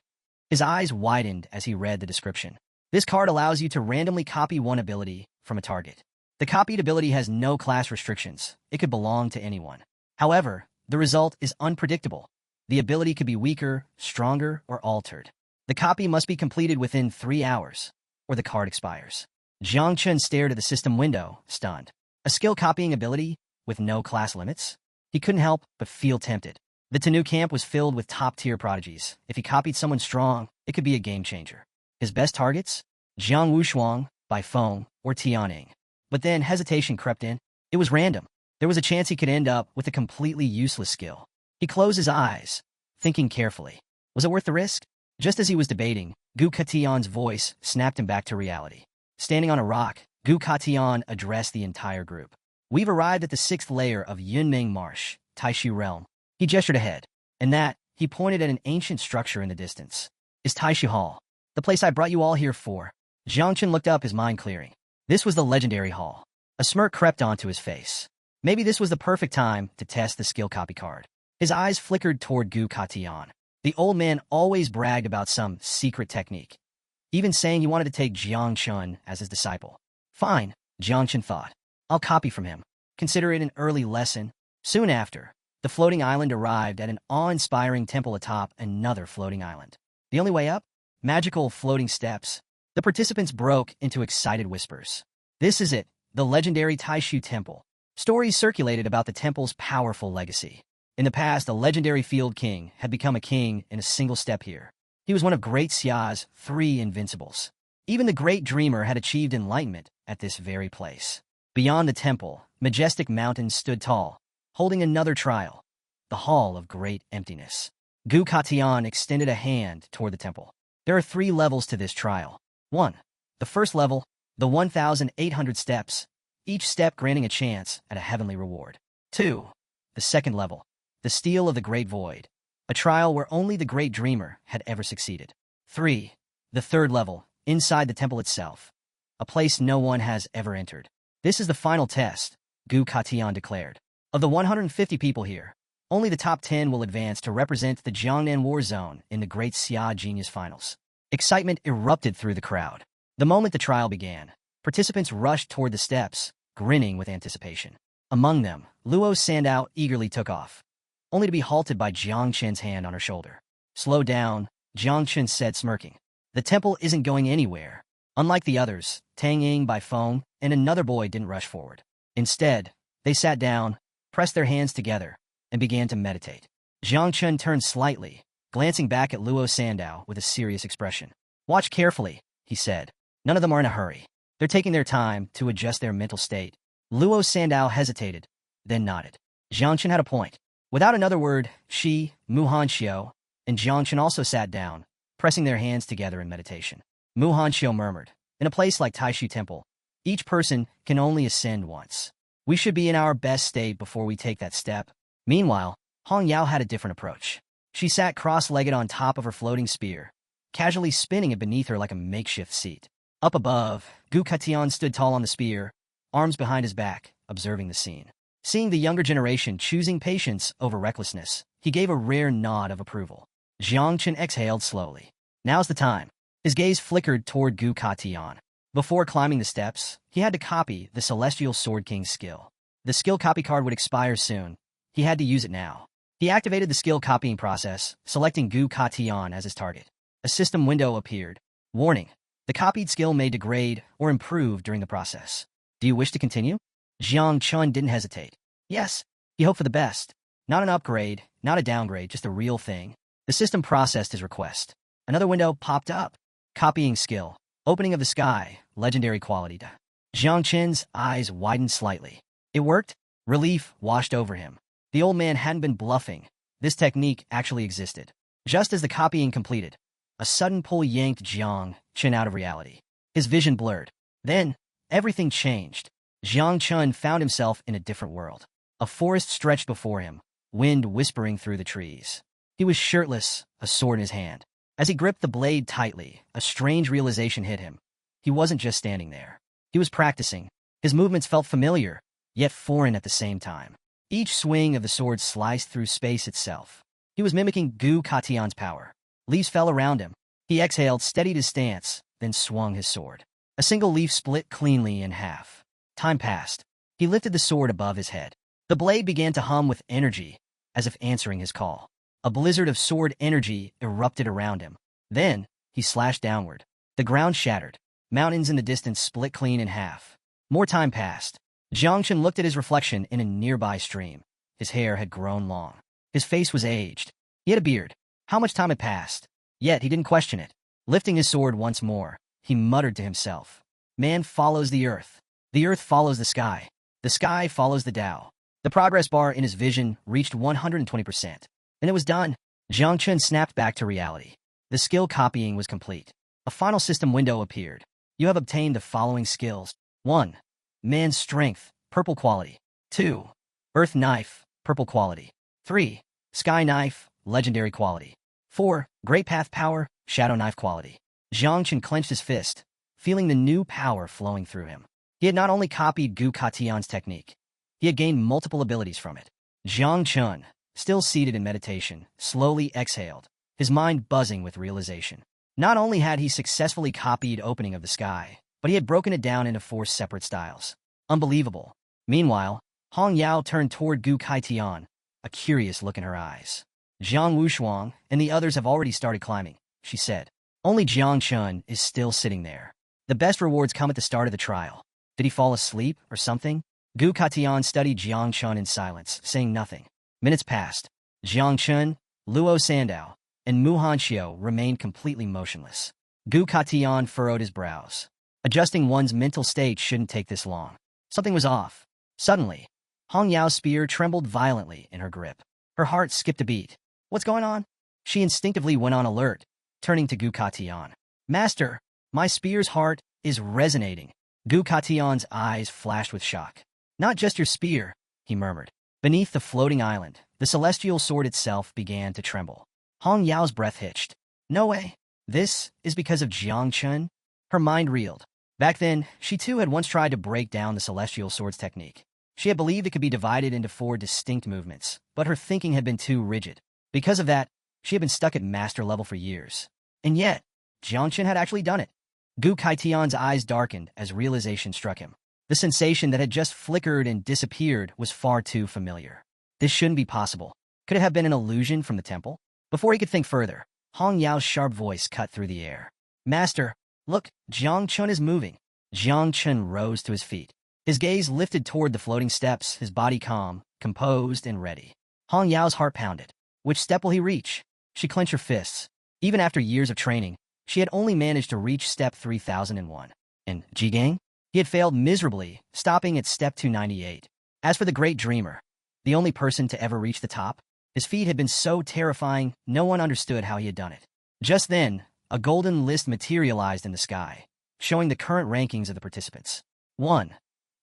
His eyes widened as he read the description. This card allows you to randomly copy one ability from a target. The copied ability has no class restrictions. It could belong to anyone. However, the result is unpredictable. The ability could be weaker, stronger, or altered. The copy must be completed within 3 hours, or the card expires. Jiang Chun stared at the system window, stunned. A skill copying ability with no class limits? He couldn't help but feel tempted. The Tenu camp was filled with top-tier prodigies. If he copied someone strong, it could be a game-changer. His best targets? Jiang Wushuang, Baifeng, or Tianing. But then hesitation crept in. It was random. There was a chance he could end up with a completely useless skill. He closed his eyes, thinking carefully. Was it worth the risk? Just as he was debating, Gu Katian's voice snapped him back to reality. Standing on a rock, Gu Katian addressed the entire group. We've arrived at the 6th layer of Yunming Marsh, Taishu Realm. He gestured ahead, and he pointed at an ancient structure in the distance. Is Taishu Hall, the place I brought you all here for? Jiang Chen looked up, his mind clearing. This was the legendary hall. A smirk crept onto his face. Maybe this was the perfect time to test the skill copy card. His eyes flickered toward Gu Katian. The old man always bragged about some secret technique. even saying he wanted to take Jiang Chun as his disciple. Fine, Jiang Chun thought. I'll copy from him. Consider it an early lesson. Soon after, the floating island arrived at an awe-inspiring temple atop another floating island. The only way up? Magical floating steps. The participants broke into excited whispers. This is it, the legendary Taishu Temple. Stories circulated about the temple's powerful legacy. In the past, a legendary field king had become a king in a single step here. He was one of Great Xiao's 3 invincibles. Even the Great Dreamer had achieved enlightenment at this very place. Beyond the temple, majestic mountains stood tall, holding another trial, the Hall of Great Emptiness. Gu Katian extended a hand toward the temple. There are 3 levels to this trial. 1. The first level, the 1,800 steps, each step granting a chance at a heavenly reward. 2. The second level, the Steel of the Great Void, a trial where only the Great Dreamer had ever succeeded. 3. The third level, inside the temple itself, a place no one has ever entered. This is the final test, Gu Katian declared. Of the 150 people here, only the top 10 will advance to represent the Jiangnan War Zone in the Great Xia Genius Finals. Excitement erupted through the crowd. The moment the trial began, participants rushed toward the steps, grinning with anticipation. Among them, Luo Sandao eagerly took off, only to be halted by Jiang Chen's hand on her shoulder. Slow down, Jiang Chen said, smirking. The temple isn't going anywhere. Unlike the others, Tang Ying, Bai Feng, and another boy didn't rush forward. Instead, they sat down, pressed their hands together, and began to meditate. Jiang Chen turned slightly, glancing back at Luo Sandao with a serious expression. Watch carefully, he said. None of them are in a hurry. They're taking their time to adjust their mental state. Luo Sandao hesitated, then nodded. Jiang Chen had a point. Without another word, she, Muhan Xiao, and Jiang Chen also sat down, pressing their hands together in meditation. Muhan Xiao murmured, in a place like Taishu Temple, each person can only ascend once. We should be in our best state before we take that step. Meanwhile, Hong Yao had a different approach. She sat cross-legged on top of her floating spear, casually spinning it beneath her like a makeshift seat. Up above, Gu Katian stood tall on the spear, arms behind his back, observing the scene. Seeing the younger generation choosing patience over recklessness, he gave a rare nod of approval. Jiang Chen exhaled slowly. Now's the time. His gaze flickered toward Gu Katian. Before climbing the steps, he had to copy the Celestial Sword King's skill. The skill copy card would expire soon. He had to use it now. He activated the skill copying process, selecting Gu Katian as his target. A system window appeared. Warning. The copied skill may degrade or improve during the process. Do you wish to continue? Jiang Chun didn't hesitate. Yes. He hoped for the best. Not an upgrade, not a downgrade, just a real thing. The system processed his request. Another window popped up. Copying skill. Opening of the sky. Legendary quality. Jiang Chen's eyes widened slightly. It worked? Relief washed over him. The old man hadn't been bluffing. This technique actually existed. Just as the copying completed, a sudden pull yanked Jiang Chen out of reality. His vision blurred. Then, everything changed. Jiang Chun found himself in a different world. A forest stretched before him, wind whispering through the trees. He was shirtless, a sword in his hand. As he gripped the blade tightly, a strange realization hit him. He wasn't just standing there. He was practicing. His movements felt familiar, yet foreign at the same time. Each swing of the sword sliced through space itself. He was mimicking Gu Katian's power. Leaves fell around him. He exhaled, steadied his stance, then swung his sword. A single leaf split cleanly in half. Time passed. He lifted the sword above his head. The blade began to hum with energy, as if answering his call. A blizzard of sword energy erupted around him. Then, he slashed downward. The ground shattered. Mountains in the distance split clean in half. More time passed. Jiang Chen looked at his reflection in a nearby stream. His hair had grown long. His face was aged. He had a beard. How much time had passed? Yet he didn't question it. Lifting his sword once more, he muttered to himself. Man follows the earth. The earth follows the sky. The sky follows the Tao. The progress bar in his vision reached 120%. And it was done. Jiang Chen snapped back to reality. The skill copying was complete. A final system window appeared. You have obtained the following skills. 1. Man's Strength, purple quality. 2. Earth Knife, purple quality. 3. Sky Knife, legendary quality. 4. Great Path Power, shadow knife quality. Jiang Chen clenched his fist, feeling the new power flowing through him. He had not only copied Gu Katian's technique, he had gained multiple abilities from it. Jiang Chen, still seated in meditation, slowly exhaled, his mind buzzing with realization. Not only had he successfully copied Opening of the Sky, but he had broken it down into 4 separate styles. Unbelievable. Meanwhile, Hong Yao turned toward Gu Kai Tian, a curious look in her eyes. Jiang Wushuang and the others have already started climbing, she said. Only Jiang Chun is still sitting there. The best rewards come at the start of the trial. Did he fall asleep or something? Gu Katian studied Jiang Chun in silence, saying nothing. Minutes passed. Jiang Chun, Luo Sandao, and Muhan Xiao remained completely motionless. Gu Katian furrowed his brows. Adjusting one's mental state shouldn't take this long. Something was off. Suddenly, Hong Yao's spear trembled violently in her grip. Her heart skipped a beat. What's going on? She instinctively went on alert, turning to Gu Katian. Master, my spear's heart is resonating. Gu Katian's eyes flashed with shock. Not just your spear, he murmured. Beneath the floating island, the celestial sword itself began to tremble. Hong Yao's breath hitched. No way. This is because of Jiang Chun? Her mind reeled. Back then, she too had once tried to break down the celestial sword's technique. She had believed it could be divided into 4 distinct movements, but her thinking had been too rigid. Because of that, she had been stuck at master level for years. And yet, Jiang Chun had actually done it. Gu Kaitian's eyes darkened as realization struck him. The sensation that had just flickered and disappeared was far too familiar. This shouldn't be possible. Could it have been an illusion from the temple? Before he could think further, Hong Yao's sharp voice cut through the air. Master, look, Jiang Chun is moving. Jiang Chun rose to his feet. His gaze lifted toward the floating steps, his body calm, composed, and ready. Hong Yao's heart pounded. Which step will he reach? She clenched her fists. Even after years of training, she had only managed to reach step 3001. And Jigang? He had failed miserably, stopping at step 298. As for the great dreamer, the only person to ever reach the top, his feat had been so terrifying, no one understood how he had done it. Just then, a golden list materialized in the sky, showing the current rankings of the participants. 1.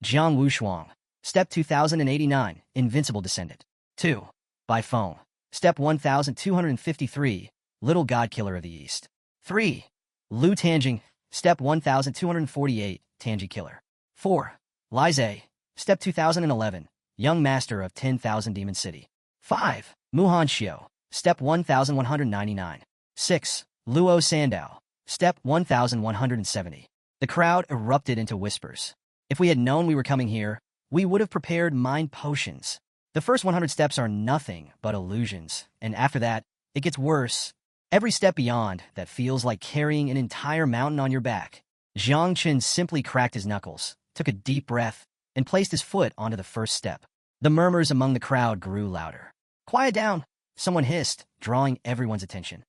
Jiang Wushuang, step 2089, Invincible Descendant. 2. By phone, step 1253, Little God-Killer of the East. 3. Lu Tanjing, step 1248, Tanji Killer. 4. Li Zhe, step 2011, Young Master of 10,000 Demon City. 5. Muhan Xiao, step 1199. 6. Luo Sandao, step 1170. The crowd erupted into whispers. If we had known we were coming here, we would have prepared mind potions. The first 100 steps are nothing but illusions, and after that, it gets worse. Every step beyond that feels like carrying an entire mountain on your back. Jiang Chun simply cracked his knuckles, took a deep breath, and placed his foot onto the first step. The murmurs among the crowd grew louder. Quiet down, someone hissed, drawing everyone's attention.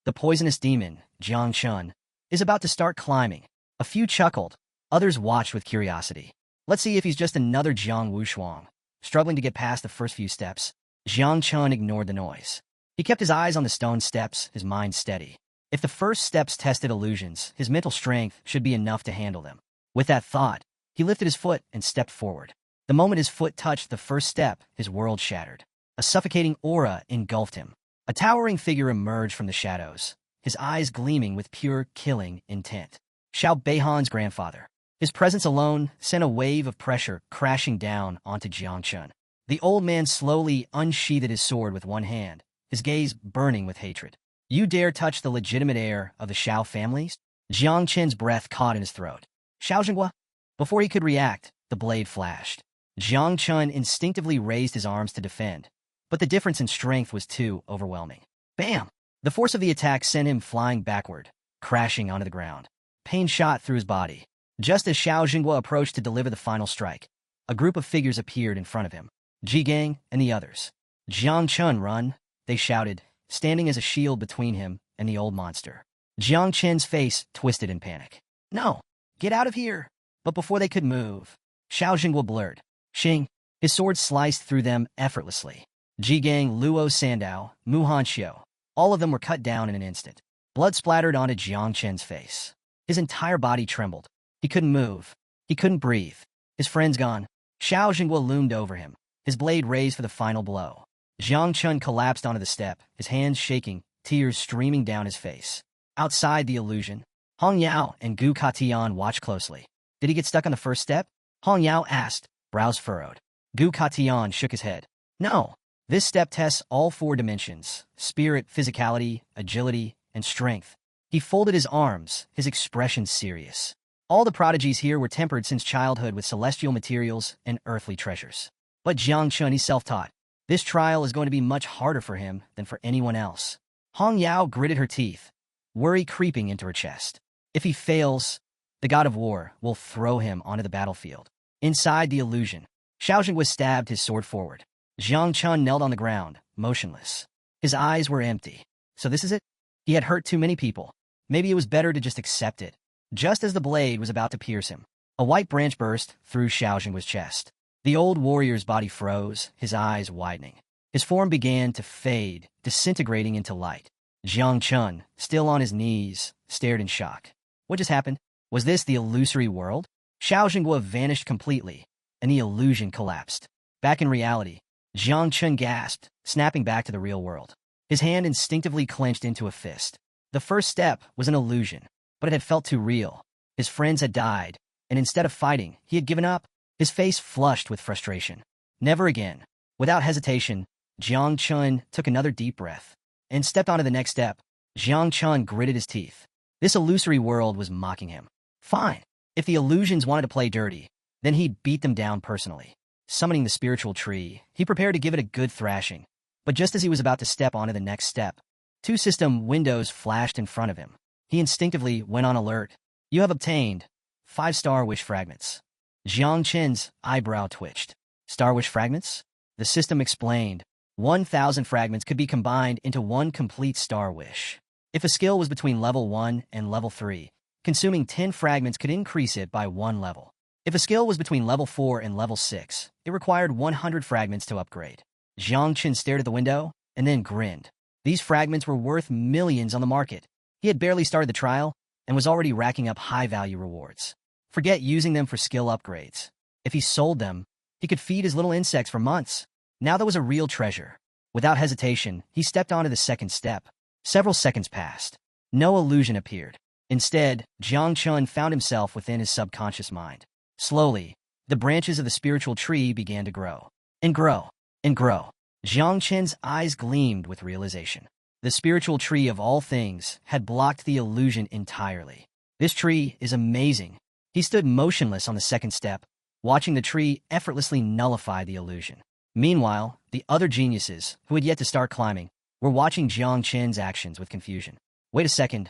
The poisonous demon, Jiang Chun, is about to start climbing. A few chuckled, others watched with curiosity. Let's see if he's just another Jiang Wushuang. Struggling to get past the first few steps, Jiang Chun ignored the noise. He kept his eyes on the stone steps, his mind steady. If the first steps tested illusions, his mental strength should be enough to handle them. With that thought, he lifted his foot and stepped forward. The moment his foot touched the first step, his world shattered. A suffocating aura engulfed him. A towering figure emerged from the shadows, his eyes gleaming with pure killing intent. Xiao Beihan's grandfather. His presence alone sent a wave of pressure crashing down onto Jiang Chun. The old man slowly unsheathed his sword with one hand, his gaze burning with hatred. You dare touch the legitimate heir of the Xiao families? Jiang Chun's breath caught in his throat. Xiao Jinghua? Before he could react, the blade flashed. Jiang Chun instinctively raised his arms to defend, but the difference in strength was too overwhelming. Bam! The force of the attack sent him flying backward, crashing onto the ground. Pain shot through his body. Just as Xiao Jinghua approached to deliver the final strike, a group of figures appeared in front of him. Ji Gang and the others. Jiang Chun, run, they shouted, standing as a shield between him and the old monster. Jiang Chen's face twisted in panic. No, get out of here! But before they could move, Xiao Jinghua blurred. Xing, his sword sliced through them effortlessly. Ji Gang, Luo Sandao, Muhan Xiao, all of them were cut down in an instant. Blood splattered onto Jiang Chen's face. His entire body trembled. He couldn't move. He couldn't breathe. His friend's gone. Xiao Jinghua loomed over him, his blade raised for the final blow. Jiang Chun collapsed onto the step, his hands shaking, tears streaming down his face. Outside the illusion, Hong Yao and Gu Katian watched closely. Did he get stuck on the first step? Hong Yao asked, brows furrowed. Gu Katian shook his head. No. This step tests all 4 dimensions: spirit, physicality, agility, and strength. He folded his arms, his expression serious. All the prodigies here were tempered since childhood with celestial materials and earthly treasures. But Jiang Chun, he's self-taught. This trial is going to be much harder for him than for anyone else. Hong Yao gritted her teeth, worry creeping into her chest. If he fails, the god of war will throw him onto the battlefield. Inside the illusion, Xiao was stabbed his sword forward. Jiang Chun knelt on the ground, motionless. His eyes were empty. So this is it? He had hurt too many people. Maybe it was better to just accept it. Just as the blade was about to pierce him, a white branch burst through Xiao chest. The old warrior's body froze, his eyes widening. His form began to fade, disintegrating into light. Jiang Chun, still on his knees, stared in shock. What just happened? Was this the illusory world? Xiao Jinghua vanished completely, and the illusion collapsed. Back in reality, Jiang Chun gasped, snapping back to the real world. His hand instinctively clenched into a fist. The first step was an illusion, but it had felt too real. His friends had died, and instead of fighting, he had given up. His face flushed with frustration. Never again. Without hesitation, Jiang Chun took another deep breath and stepped onto the next step. Jiang Chun gritted his teeth. This illusory world was mocking him. Fine. If the illusions wanted to play dirty, then he'd beat them down personally. Summoning the spiritual tree, he prepared to give it a good thrashing. But just as he was about to step onto the next step, 2 system windows flashed in front of him. He instinctively went on alert. You have obtained 5 Star Wish fragments. Jiang Chen's eyebrow twitched. Star Wish fragments? The system explained. 1,000 fragments could be combined into 1 complete Star Wish. If a skill was between level 1 and level 3, consuming 10 fragments could increase it by 1 level. If a skill was between level 4 and level 6, it required 100 fragments to upgrade. Jiang Chen stared at the window and then grinned. These fragments were worth millions on the market. He had barely started the trial and was already racking up high-value rewards. Forget using them for skill upgrades. If he sold them, he could feed his little insects for months. Now that was a real treasure. Without hesitation, he stepped onto the second step. Several seconds passed. No illusion appeared. Instead, Jiang Chun found himself within his subconscious mind. Slowly, the branches of the spiritual tree began to grow. And grow. And grow. Jiang Chen's eyes gleamed with realization. The spiritual tree of all things had blocked the illusion entirely. This tree is amazing. He stood motionless on the second step, watching the tree effortlessly nullify the illusion. Meanwhile, the other geniuses, who had yet to start climbing, were watching Jiang Chen's actions with confusion. Wait a second.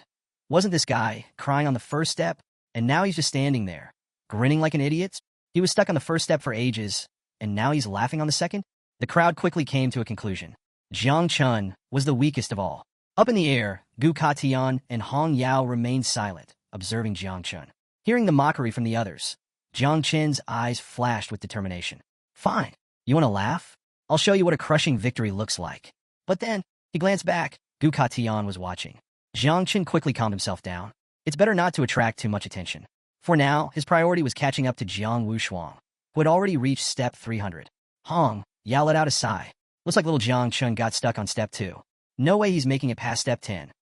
Wasn't this guy crying on the first step? And now he's just standing there, grinning like an idiot? He was stuck on the first step for ages, and now he's laughing on the second? The crowd quickly came to a conclusion. Jiang Chun was the weakest of all. Up in the air, Tian and Hong Yao remained silent, observing Jiang Chun. Hearing the mockery from the others, Jiang Chen's eyes flashed with determination. Fine. You want to laugh? I'll show you what a crushing victory looks like. But then, he glanced back. Tian was watching. Jiang Chen quickly calmed himself down. It's better not to attract too much attention. For now, his priority was catching up to Jiang Wushuang, who had already reached step 300. Hong Yao let out a sigh. Looks like little Jiang Chun got stuck on step 2. No way he's making it past step 10.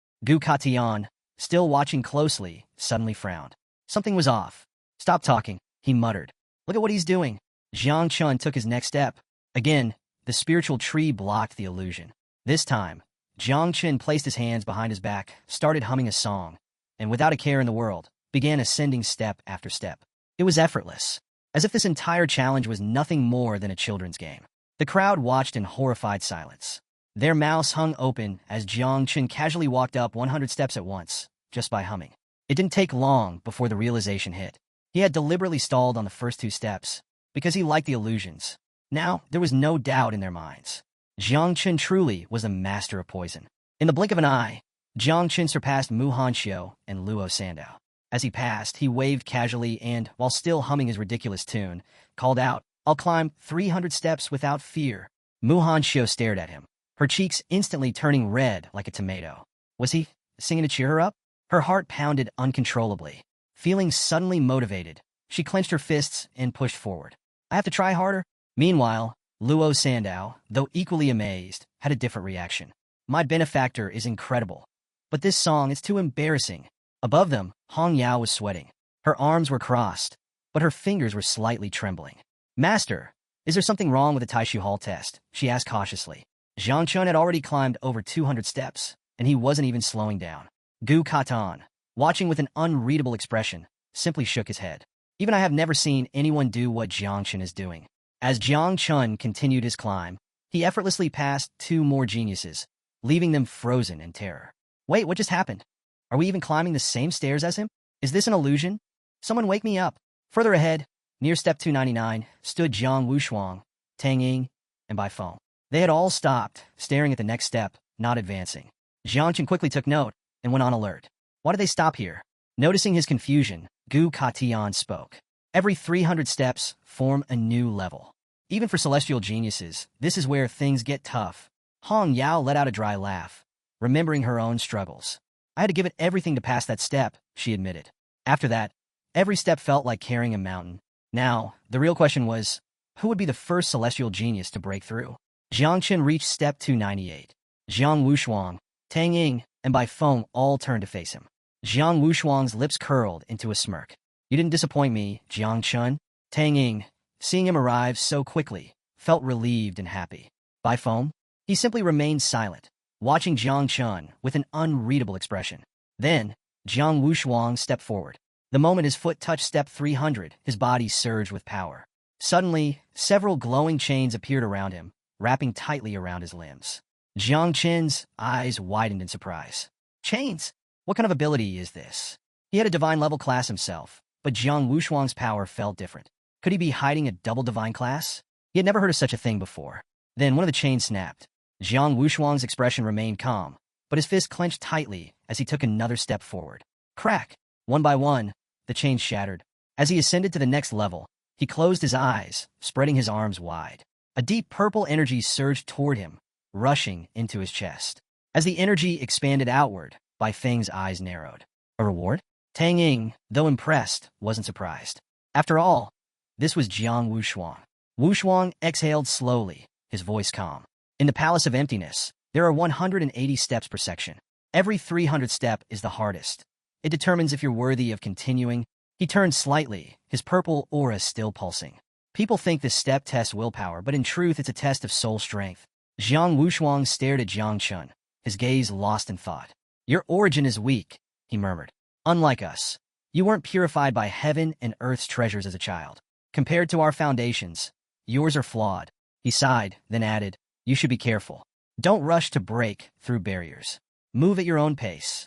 Tian, still watching closely, suddenly frowned. Something was off. Stop talking, he muttered. Look at what he's doing. Jiang Chun took his next step. Again, the spiritual tree blocked the illusion. This time, Jiang Chun placed his hands behind his back, started humming a song, and without a care in the world, began ascending step after step. It was effortless, as if this entire challenge was nothing more than a children's game. The crowd watched in horrified silence. Their mouths hung open as Jiang Chun casually walked up 100 steps at once, just by humming. It didn't take long before the realization hit. He had deliberately stalled on the first 2 steps, because he liked the illusions. Now, there was no doubt in their minds. Jiang Chun truly was a master of poison. In the blink of an eye, Jiang Chun surpassed Xiao and Luo Mansion. As he passed, he waved casually and, while still humming his ridiculous tune, called out, I'll climb 300 steps without fear. Xiao stared at him, her cheeks instantly turning red like a tomato. Was he singing to cheer her up? Her heart pounded uncontrollably. Feeling suddenly motivated, she clenched her fists and pushed forward. I have to try harder? Meanwhile, Luo Mansion, though equally amazed, had a different reaction. My benefactor is incredible, but this song is too embarrassing. Above them, Hong Yao was sweating. Her arms were crossed, but her fingers were slightly trembling. Master, is there something wrong with the Taishu Hall test? She asked cautiously. Jiang Chun had already climbed over 200 steps, and he wasn't even slowing down. Gu Katan, watching with an unreadable expression, simply shook his head. Even I have never seen anyone do what Jiang Chen is doing. As Jiang Chun continued his climb, he effortlessly passed 2 more geniuses, leaving them frozen in terror. Wait, what just happened? Are we even climbing the same stairs as him? Is this an illusion? Someone wake me up. Further ahead, near step 299, stood Jiang Wushuang, Tang Ying, and Bai Feng. They had all stopped, staring at the next step, not advancing. Jiang Chen quickly took note and went on alert. Why did they stop here? Noticing his confusion, Gu Katian spoke. Every 300 steps form a new level. Even for celestial geniuses, this is where things get tough. Hong Yao let out a dry laugh, remembering her own struggles. I had to give it everything to pass that step, she admitted. After that, every step felt like carrying a mountain. Now, the real question was, who would be the first celestial genius to break through? Jiang Chen reached step 298. Jiang Wushuang, Tang Ying, and Bai Feng all turned to face him. Jiang Wushuang's lips curled into a smirk. You didn't disappoint me, Jiang Chun. Tang Ying, seeing him arrive so quickly, felt relieved and happy. Bai Feng? He simply remained silent, watching Jiang Chun with an unreadable expression. Then, Jiang Wushuang stepped forward. The moment his foot touched step 300, his body surged with power. Suddenly, several glowing chains appeared around him, wrapping tightly around his limbs. Jiang Chen's eyes widened in surprise. Chains? What kind of ability is this? He had a divine-level class himself, but Jiang Wushuang's power felt different. Could he be hiding a double divine class? He had never heard of such a thing before. Then one of the chains snapped. Jiang Wushuang's expression remained calm, but his fist clenched tightly as he took another step forward. Crack! One by one, the chains shattered. As he ascended to the next level, he closed his eyes, spreading his arms wide. A deep purple energy surged toward him, rushing into his chest. As the energy expanded outward, Bai Feng's eyes narrowed. A reward? Tang Ying, though impressed, wasn't surprised. After all, this was Jiang Wushuang. Wushuang exhaled slowly, his voice calm. In the Palace of Emptiness, there are 180 steps per section. Every 300 step is the hardest. It determines if you're worthy of continuing. He turned slightly, his purple aura still pulsing. People think this step tests willpower, but in truth it's a test of soul strength. Jiang Wushuang stared at Jiang Chun, his gaze lost in thought. Your origin is weak, he murmured. Unlike us, you weren't purified by heaven and earth's treasures as a child. Compared to our foundations, yours are flawed. He sighed, then added, you should be careful. Don't rush to break through barriers. Move at your own pace.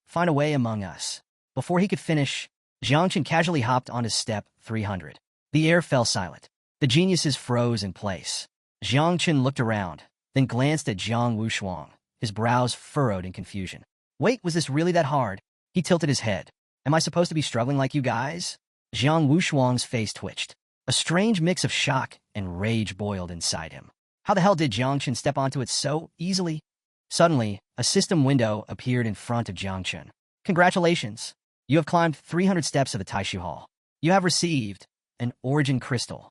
Find a way among us. Before he could finish, Jiang Chen casually hopped on his step 300. The air fell silent. The geniuses froze in place. Jiang Chen looked around, then glanced at Jiang Wushuang, his brows furrowed in confusion. Wait, was this really that hard? He tilted his head. Am I supposed to be struggling like you guys? Jiang Wushuang's face twitched. A strange mix of shock and rage boiled inside him. How the hell did Jiang Chen step onto it so easily? Suddenly, a system window appeared in front of Jiang Chen. Congratulations! You have climbed 300 steps of the Taishu Hall. You have received an origin crystal.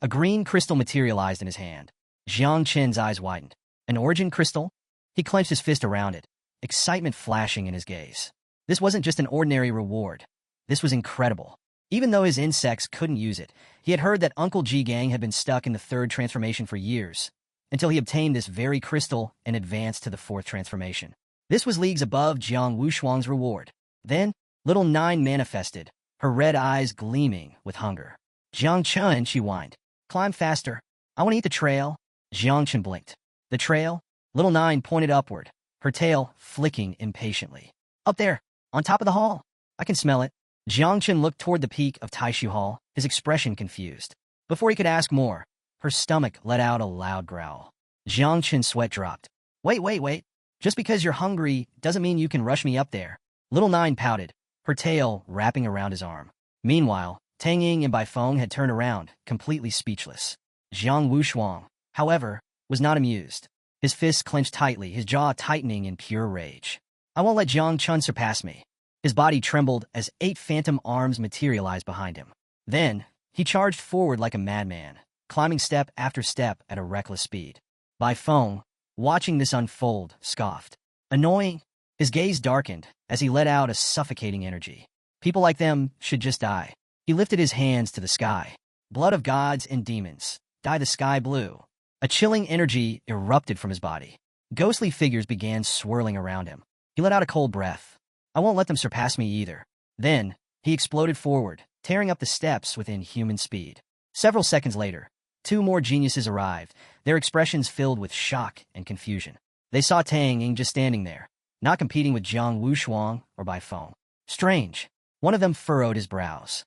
A green crystal materialized in his hand. Jiang Chen's eyes widened. An origin crystal? He clenched his fist around it, excitement flashing in his gaze. This wasn't just an ordinary reward. This was incredible. Even though his insects couldn't use it, he had heard that Uncle Ji Gang had been stuck in the 3rd transformation for years, until he obtained this very crystal and advanced to the 4th transformation. This was leagues above Jiang Wushuang's reward. Then, Little Nine manifested, her red eyes gleaming with hunger. Jiang Chen, she whined. Climb faster. I want to eat the trail. Jiang Chen blinked. The trail? Little Nine pointed upward, her tail flicking impatiently. Up there, on top of the hall. I can smell it. Jiang Chen looked toward the peak of Taishu Hall, his expression confused. Before he could ask more, her stomach let out a loud growl. Jiang Chen's sweat dropped. Wait. Just because you're hungry doesn't mean you can rush me up there. Little Nine pouted, her tail wrapping around his arm. Meanwhile, Tang Ying and Bai Feng had turned around, completely speechless. Jiang Wushuang, however, was not amused. His fists clenched tightly, his jaw tightening in pure rage. I won't let Jiang Chun surpass me. His body trembled as 8 phantom arms materialized behind him. Then, he charged forward like a madman, climbing step after step at a reckless speed. Bai Feng, watching this unfold, scoffed. Annoying. His gaze darkened as he let out a suffocating energy. People like them should just die. He lifted his hands to the sky. Blood of gods and demons, dye the sky blue. A chilling energy erupted from his body. Ghostly figures began swirling around him. He let out a cold breath. I won't let them surpass me either. Then, he exploded forward, tearing up the steps with inhuman speed. Several seconds later, two more geniuses arrived, their expressions filled with shock and confusion. They saw Tang Ying just standing there, not competing with Jiang Wushuang or Bai Feng. Strange. One of them furrowed his brows.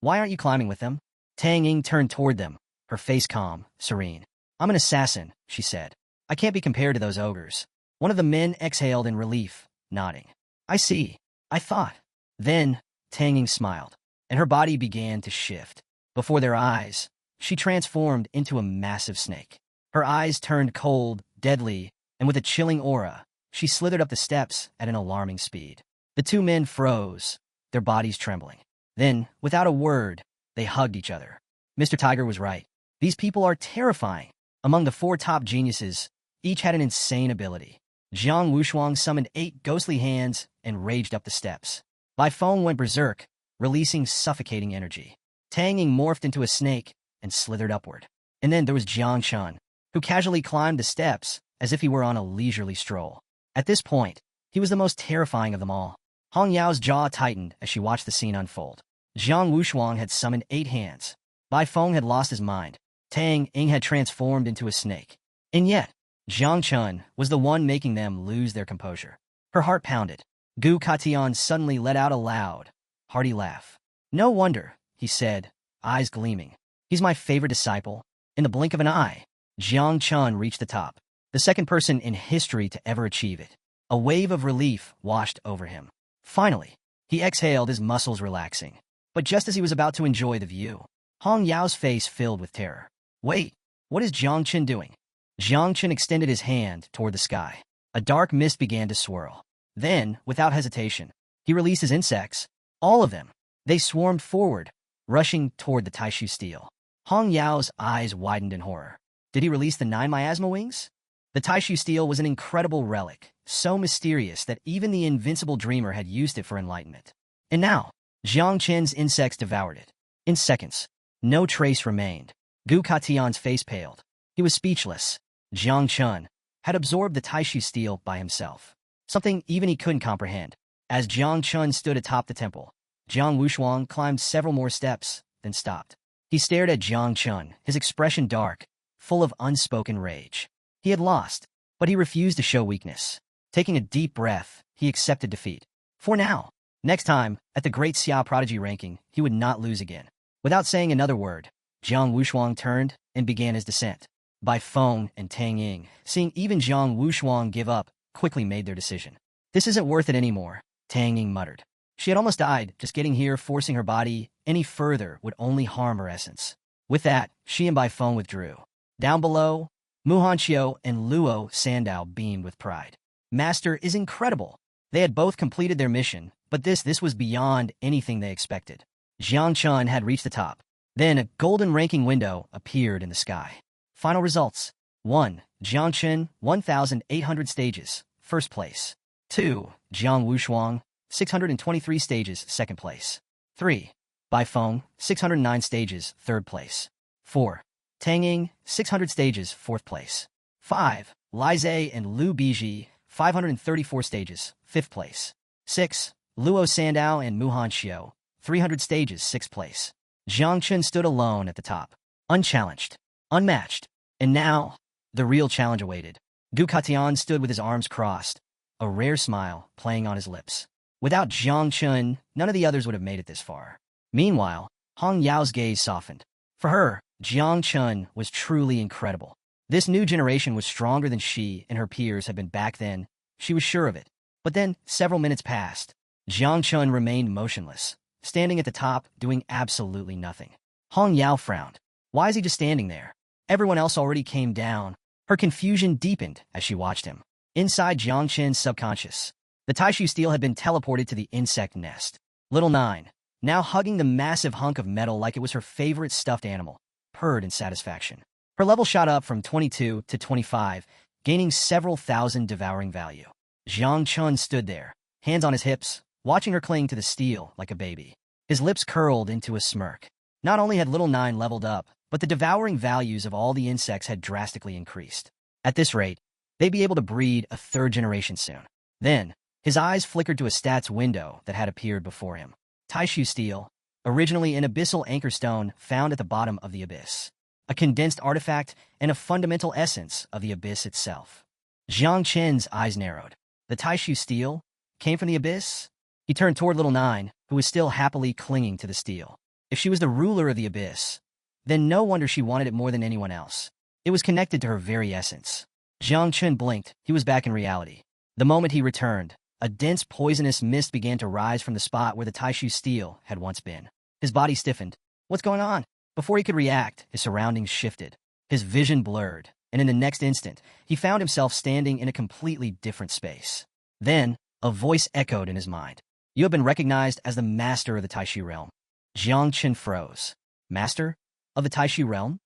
Why aren't you climbing with them? Tang Ying turned toward them, her face calm, serene. I'm an assassin, she said. I can't be compared to those ogres. One of the men exhaled in relief, nodding. I see. I thought. Then, Tang Ying smiled, and her body began to shift. Before their eyes, she transformed into a massive snake. Her eyes turned cold, deadly, and with a chilling aura, she slithered up the steps at an alarming speed. The two men froze, their bodies trembling. Then, without a word, they hugged each other. Mr. Tiger was right. These people are terrifying. Among the four top geniuses, each had an insane ability. Jiang Wushuang summoned 8 ghostly hands and raged up the steps. Bai Feng went berserk, releasing suffocating energy. Tang Ying morphed into a snake and slithered upward. And then there was Jiang Chun, who casually climbed the steps as if he were on a leisurely stroll. At this point, he was the most terrifying of them all. Hong Yao's jaw tightened as she watched the scene unfold. Jiang Wushuang had summoned 8 hands. Bai Feng had lost his mind. Tang Ying had transformed into a snake. And yet, Jiang Chun was the one making them lose their composure. Her heart pounded. Gu Katian suddenly let out a loud, hearty laugh. No wonder, he said, eyes gleaming. He's my favorite disciple. In the blink of an eye, Jiang Chun reached the top, the second person in history to ever achieve it. A wave of relief washed over him. Finally, he exhaled, his muscles relaxing. But just as he was about to enjoy the view, Hong Yao's face filled with terror. Wait, what is Jiang Chun doing? Jiang Chun extended his hand toward the sky. A dark mist began to swirl. Then, without hesitation, he released his insects. All of them. They swarmed forward, rushing toward the Taishu steel. Hong Yao's eyes widened in horror. Did he release the 9 miasma wings? The Taishu steel was an incredible relic, so mysterious that even the invincible dreamer had used it for enlightenment. And now, Jiang Chun's insects devoured it. In seconds, no trace remained. Gu Katian's face paled. He was speechless. Jiang Chun had absorbed the Taishu steel by himself, something even he couldn't comprehend. As Jiang Chun stood atop the temple, Jiang Wushuang climbed several more steps, then stopped. He stared at Jiang Chun, his expression dark, full of unspoken rage. He had lost, but he refused to show weakness. Taking a deep breath, he accepted defeat. For now. Next time, at the Great Xiao Prodigy ranking, he would not lose again. Without saying another word, Jiang Wushuang turned and began his descent. Bai Feng and Tang Ying, seeing even Jiang Wushuang give up, quickly made their decision. This isn't worth it anymore, Tang Ying muttered. She had almost died, just getting here, forcing her body any further would only harm her essence. With that, she and Bai Feng withdrew. Down below, Xiao and Luo Sandao beamed with pride. Master is incredible. They had both completed their mission, but this was beyond anything they expected. Jiang Chun had reached the top. Then a golden ranking window appeared in the sky. Final results. 1. Jiang Chun, 1,800 stages, first place. 2. Jiang Wushuang, 623 stages, second place. 3. Bai Feng, 609 stages, third place. 4. Tang Ying, 600 stages, fourth place. 5. Lai Zhe and Liu Biji, 534 stages, fifth place. 6. Luo Sandao and Xiao, 300 stages, sixth place. Jiang Chun stood alone at the top, unchallenged, unmatched. And now, the real challenge awaited. Gu Katian stood with his arms crossed, a rare smile playing on his lips. Without Jiang Chun, none of the others would have made it this far. Meanwhile, Hong Yao's gaze softened. For her, Jiang Chun was truly incredible. This new generation was stronger than she and her peers had been back then. She was sure of it. But then, several minutes passed. Jiang Chun remained motionless, standing at the top, doing absolutely nothing. Hong Yao frowned. Why is he just standing there? Everyone else already came down. Her confusion deepened as she watched him. Inside Jiang Chun's subconscious, the Taishu steel had been teleported to the insect nest. Little Nine, now hugging the massive hunk of metal like it was her favorite stuffed animal, purred in satisfaction. Her level shot up from 22 to 25, gaining several thousand devouring value. Jiang Chun stood there, hands on his hips, watching her cling to the steel like a baby. His lips curled into a smirk. Not only had Little Nine leveled up, but the devouring values of all the insects had drastically increased. At this rate, they'd be able to breed a third generation soon. Then, His eyes flickered to a stats window that had appeared before him. Taishu steel, originally an abyssal anchor stone found at the bottom of the abyss. A condensed artifact and a fundamental essence of the abyss itself. Jiang Chen's eyes narrowed. The Taishu steel came from the abyss? He turned toward Little Nine, who was still happily clinging to the steel. If she was the ruler of the abyss, then no wonder she wanted it more than anyone else. It was connected to her very essence. Jiang Chen blinked. He was back in reality. The moment he returned, a dense poisonous mist began to rise from the spot where the Taishu steel had once been. His body stiffened. What's going on? Before he could react, his surroundings shifted. His vision blurred, and in the next instant, he found himself standing in a completely different space. Then, a voice echoed in his mind. You have been recognized as the master of the Taishu realm. Jiang Chen froze. Master of the Taishu realm?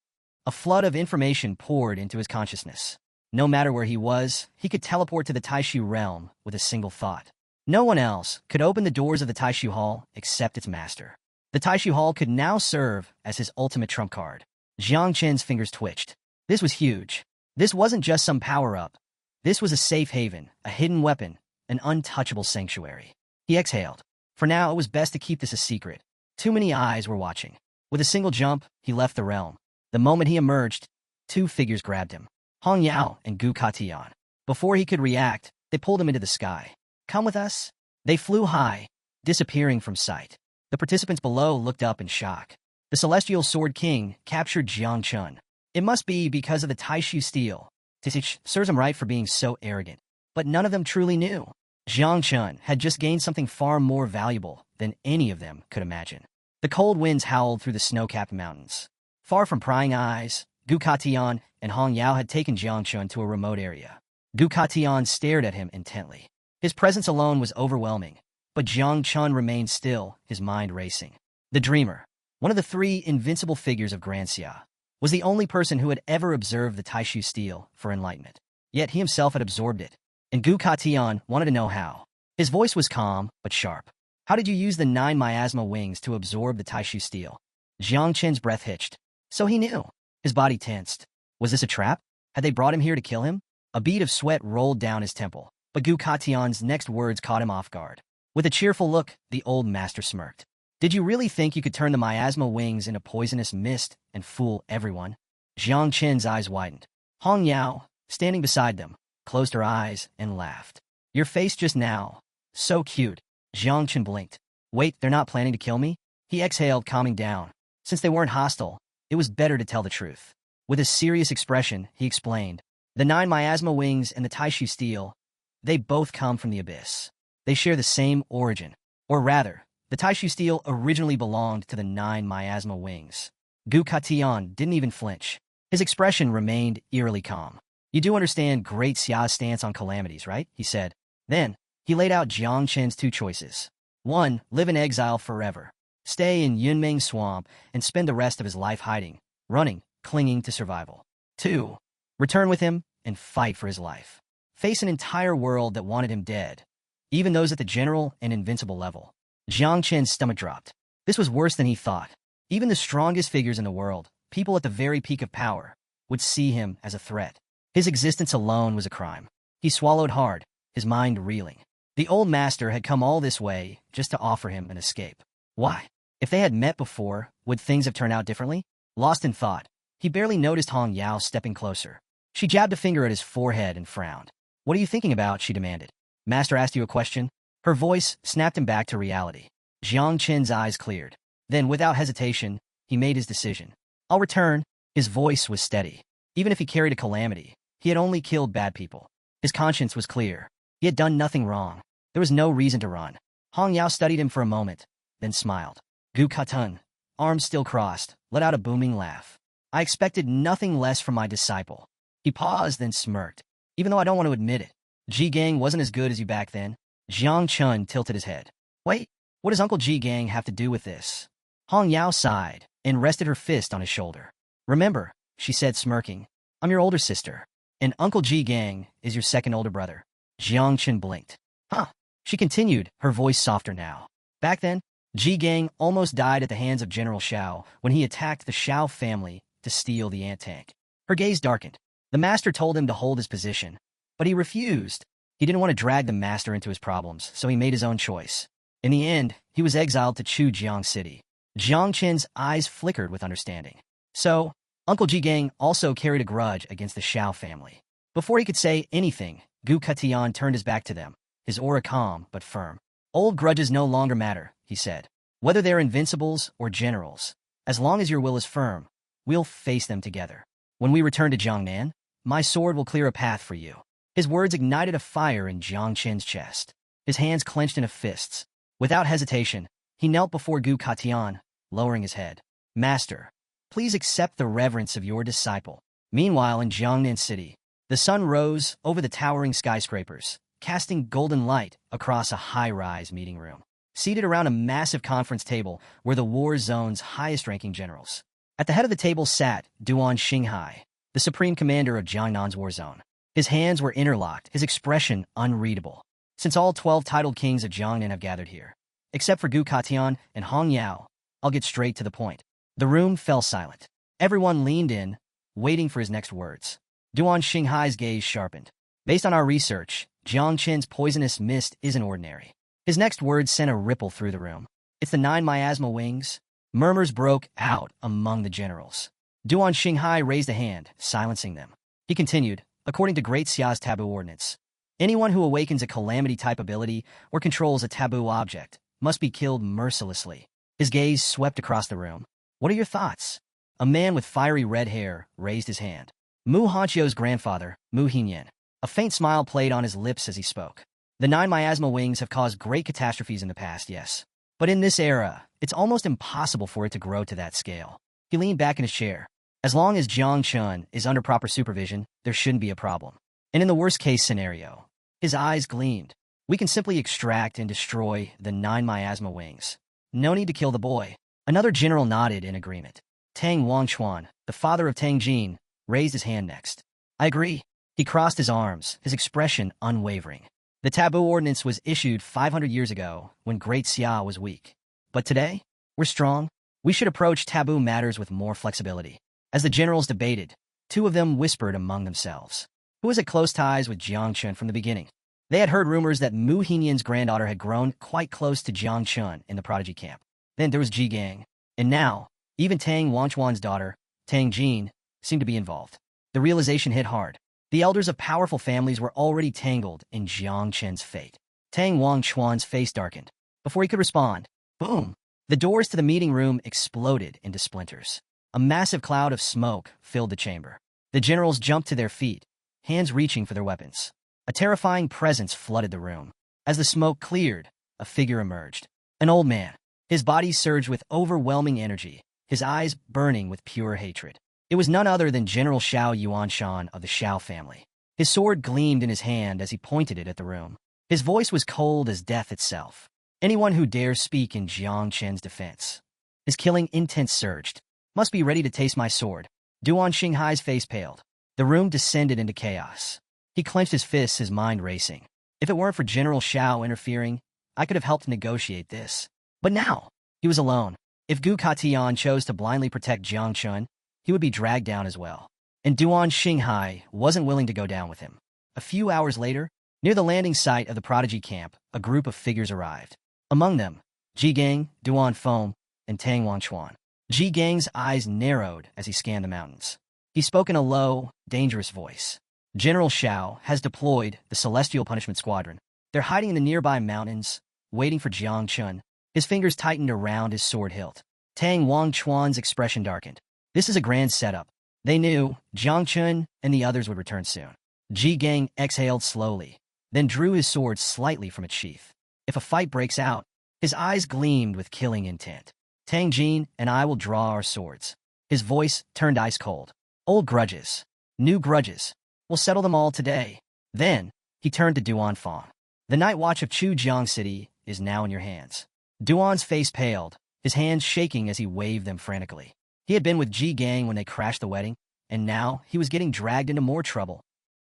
A flood of information poured into his consciousness. No matter where he was, he could teleport to the Taishu realm with a single thought. No one else could open the doors of the Taishu Hall except its master. The Taishu Hall could now serve as his ultimate trump card. Jiang Chen's fingers twitched. This was huge. This wasn't just some power-up. This was a safe haven, a hidden weapon, an untouchable sanctuary. He exhaled. For now, it was best to keep this a secret. Too many eyes were watching. With a single jump, he left the realm. The moment he emerged, two figures grabbed him. Hong Yao and Gu Katian. Before he could react, they pulled him into the sky. Come with us? They flew high, disappearing from sight. The participants below looked up in shock. The Celestial Sword King captured Jiang Chen. It must be because of the Taishu steel. Tisich serves him right for being so arrogant. But none of them truly knew. Jiang Chen had just gained something far more valuable than any of them could imagine. The cold winds howled through the snow-capped mountains. Far from prying eyes, Gu Katian and Hong Yao had taken Jiang Chen to a remote area. Gu Katian stared at him intently. His presence alone was overwhelming, but Jiang Chen remained still, his mind racing. The Dreamer, one of the three invincible figures of Grand Xia, was the only person who had ever observed the Taishu steel for enlightenment. Yet he himself had absorbed it, and Gu Katian wanted to know how. His voice was calm, but sharp. How did you use the 9 miasma wings to absorb the Taishu steel? Jiang Chen's breath hitched. So he knew. His body tensed. Was this a trap? Had they brought him here to kill him? A bead of sweat rolled down his temple, but Gu Katian's next words caught him off guard. With a cheerful look, the old master smirked. Did you really think you could turn the miasma wings into poisonous mist and fool everyone? Jiang Chen's eyes widened. Hong Yao, standing beside them, closed her eyes and laughed. Your face just now. So cute. Jiang Chen blinked. Wait, they're not planning to kill me? He exhaled, calming down. Since they weren't hostile, it was better to tell the truth. With a serious expression, he explained. The 9 miasma wings and the Taishu steel, they both come from the abyss. They share the same origin. Or rather, the Taishu steel originally belonged to the 9 miasma wings. Gu Katian didn't even flinch. His expression remained eerily calm. You do understand Great Xiao's stance on calamities, right? He said. Then, he laid out Jiang Chen's 2 choices. 1, live in exile forever. Stay in Yunmeng Swamp and spend the rest of his life hiding, running, clinging to survival. 2, return with him and fight for his life. Face an entire world that wanted him dead, even those at the general and invincible level. Jiang Chen's stomach dropped. This was worse than he thought. Even the strongest figures in the world, people at the very peak of power, would see him as a threat. His existence alone was a crime. He swallowed hard, his mind reeling. The old master had come all this way just to offer him an escape. Why? If they had met before, would things have turned out differently? Lost in thought, he barely noticed Hong Yao stepping closer. She jabbed a finger at his forehead and frowned. What are you thinking about? She demanded. Master asked you a question? Her voice snapped him back to reality. Jiang Chen's eyes cleared. Then, without hesitation, he made his decision. I'll return. His voice was steady. Even if he carried a calamity, he had only killed bad people. His conscience was clear. He had done nothing wrong. There was no reason to run. Hong Yao studied him for a moment, then smiled. Gu Katan, arms still crossed, let out a booming laugh. I expected nothing less from my disciple. He paused, then smirked. Even though I don't want to admit it, Ji Gang wasn't as good as you back then. Jiang Chen tilted his head. Wait, what does Uncle Ji Gang have to do with this? Hong Yao sighed and rested her fist on his shoulder. Remember, she said, smirking, I'm your older sister, and Uncle Ji Gang is your second older brother. Jiang Chen blinked. Huh, she continued, her voice softer now. Back then, Ji Gang almost died at the hands of General Xiao when he attacked the Xiao family to steal the ant tank. Her gaze darkened. The master told him to hold his position, but he refused. He didn't want to drag the master into his problems, so he made his own choice. In the end, he was exiled to Chujiang City. Jiang Qin's eyes flickered with understanding. So, Uncle Jigang also carried a grudge against the Xiao family. Before he could say anything, Gu Katian turned his back to them, his aura calm but firm. Old grudges no longer matter, he said. Whether they're invincibles or generals, as long as your will is firm, we'll face them together. When we return to Jiangnan, my sword will clear a path for you. His words ignited a fire in Jiang Qin's chest. His hands clenched into fists. Without hesitation, he knelt before Gu Katian, lowering his head. Master, please accept the reverence of your disciple. Meanwhile, in Jiangnan City, the sun rose over the towering skyscrapers, casting golden light across a high-rise meeting room. Seated around a massive conference table were the war zone's highest-ranking generals. At the head of the table sat Duan Xinghai, the supreme commander of Jiangnan's war zone. His hands were interlocked, his expression unreadable. Since all 12 titled kings of Jiangnan have gathered here, except for Gu Katian and Hong Yao, I'll get straight to the point. The room fell silent. Everyone leaned in, waiting for his next words. Duan Xinghai's gaze sharpened. Based on our research, Jiang Qin's poisonous mist isn't ordinary. His next words sent a ripple through the room. It's the 9 miasma wings. Murmurs broke out among the generals. Duan Xinghai raised a hand, silencing them. He continued, according to Great Xiao's taboo ordinance, anyone who awakens a calamity-type ability or controls a taboo object must be killed mercilessly. His gaze swept across the room. What are your thoughts? A man with fiery red hair raised his hand. Mu Hanqiu's grandfather, Mu Hinyan. A faint smile played on his lips as he spoke. The 9 miasma wings have caused great catastrophes in the past, yes. But in this era, it's almost impossible for it to grow to that scale. He leaned back in his chair. As long as Jiang Chun is under proper supervision, there shouldn't be a problem. And in the worst-case scenario, his eyes gleamed. We can simply extract and destroy the 9 miasma wings. No need to kill the boy. Another general nodded in agreement. Tang Wangchuan, the father of Tang Jin, raised his hand next. I agree. He crossed his arms, his expression unwavering. The taboo ordinance was issued 500 years ago when Great Xiao was weak. But today, we're strong. We should approach taboo matters with more flexibility. As the generals debated, 2 of them whispered among themselves. Who was at close ties with Jiang Chun from the beginning? They had heard rumors that Mu Hinyan's granddaughter had grown quite close to Jiang Chun in the prodigy camp. Then there was Ji Gang. And now, even Tang Wanchuan's daughter, Tang Jin, seemed to be involved. The realization hit hard. The elders of powerful families were already tangled in Jiang Chen's fate. Tang Wangchuan's face darkened. Before he could respond, boom! The doors to the meeting room exploded into splinters. A massive cloud of smoke filled the chamber. The generals jumped to their feet, hands reaching for their weapons. A terrifying presence flooded the room. As the smoke cleared, a figure emerged. An old man. His body surged with overwhelming energy, his eyes burning with pure hatred. It was none other than General Xiao Yuanshan of the Xiao family. His sword gleamed in his hand as he pointed it at the room. His voice was cold as death itself. Anyone who dares speak in Jiang Chen's defense. His killing intent surged. Must be ready to taste my sword. Duan Xinghai's face paled. The room descended into chaos. He clenched his fists, his mind racing. If it weren't for General Xiao interfering, I could have helped negotiate this. But now, he was alone. If Gu Katian chose to blindly protect Jiang Chun, he would be dragged down as well. And Duan Xinghai wasn't willing to go down with him. A few hours later, near the landing site of the prodigy camp, a group of figures arrived. Among them, Ji Gang, Duan Feng, and Tang Wanchuan. Ji Gang's eyes narrowed as he scanned the mountains. He spoke in a low, dangerous voice. General Xiao has deployed the Celestial Punishment Squadron. They're hiding in the nearby mountains, waiting for Jiang Chun. His fingers tightened around his sword hilt. Tang Wangchuan's expression darkened. This is a grand setup. They knew Jiang Chun and the others would return soon. Ji Gang exhaled slowly, then drew his sword slightly from its sheath. If a fight breaks out, his eyes gleamed with killing intent. Tang Jin and I will draw our swords. His voice turned ice cold. Old grudges. New grudges. We'll settle them all today. Then, he turned to Duan Feng. The night watch of Chujiang City is now in your hands. Duan's face paled, his hands shaking as he waved them frantically. He had been with Ji Gang when they crashed the wedding, and now he was getting dragged into more trouble.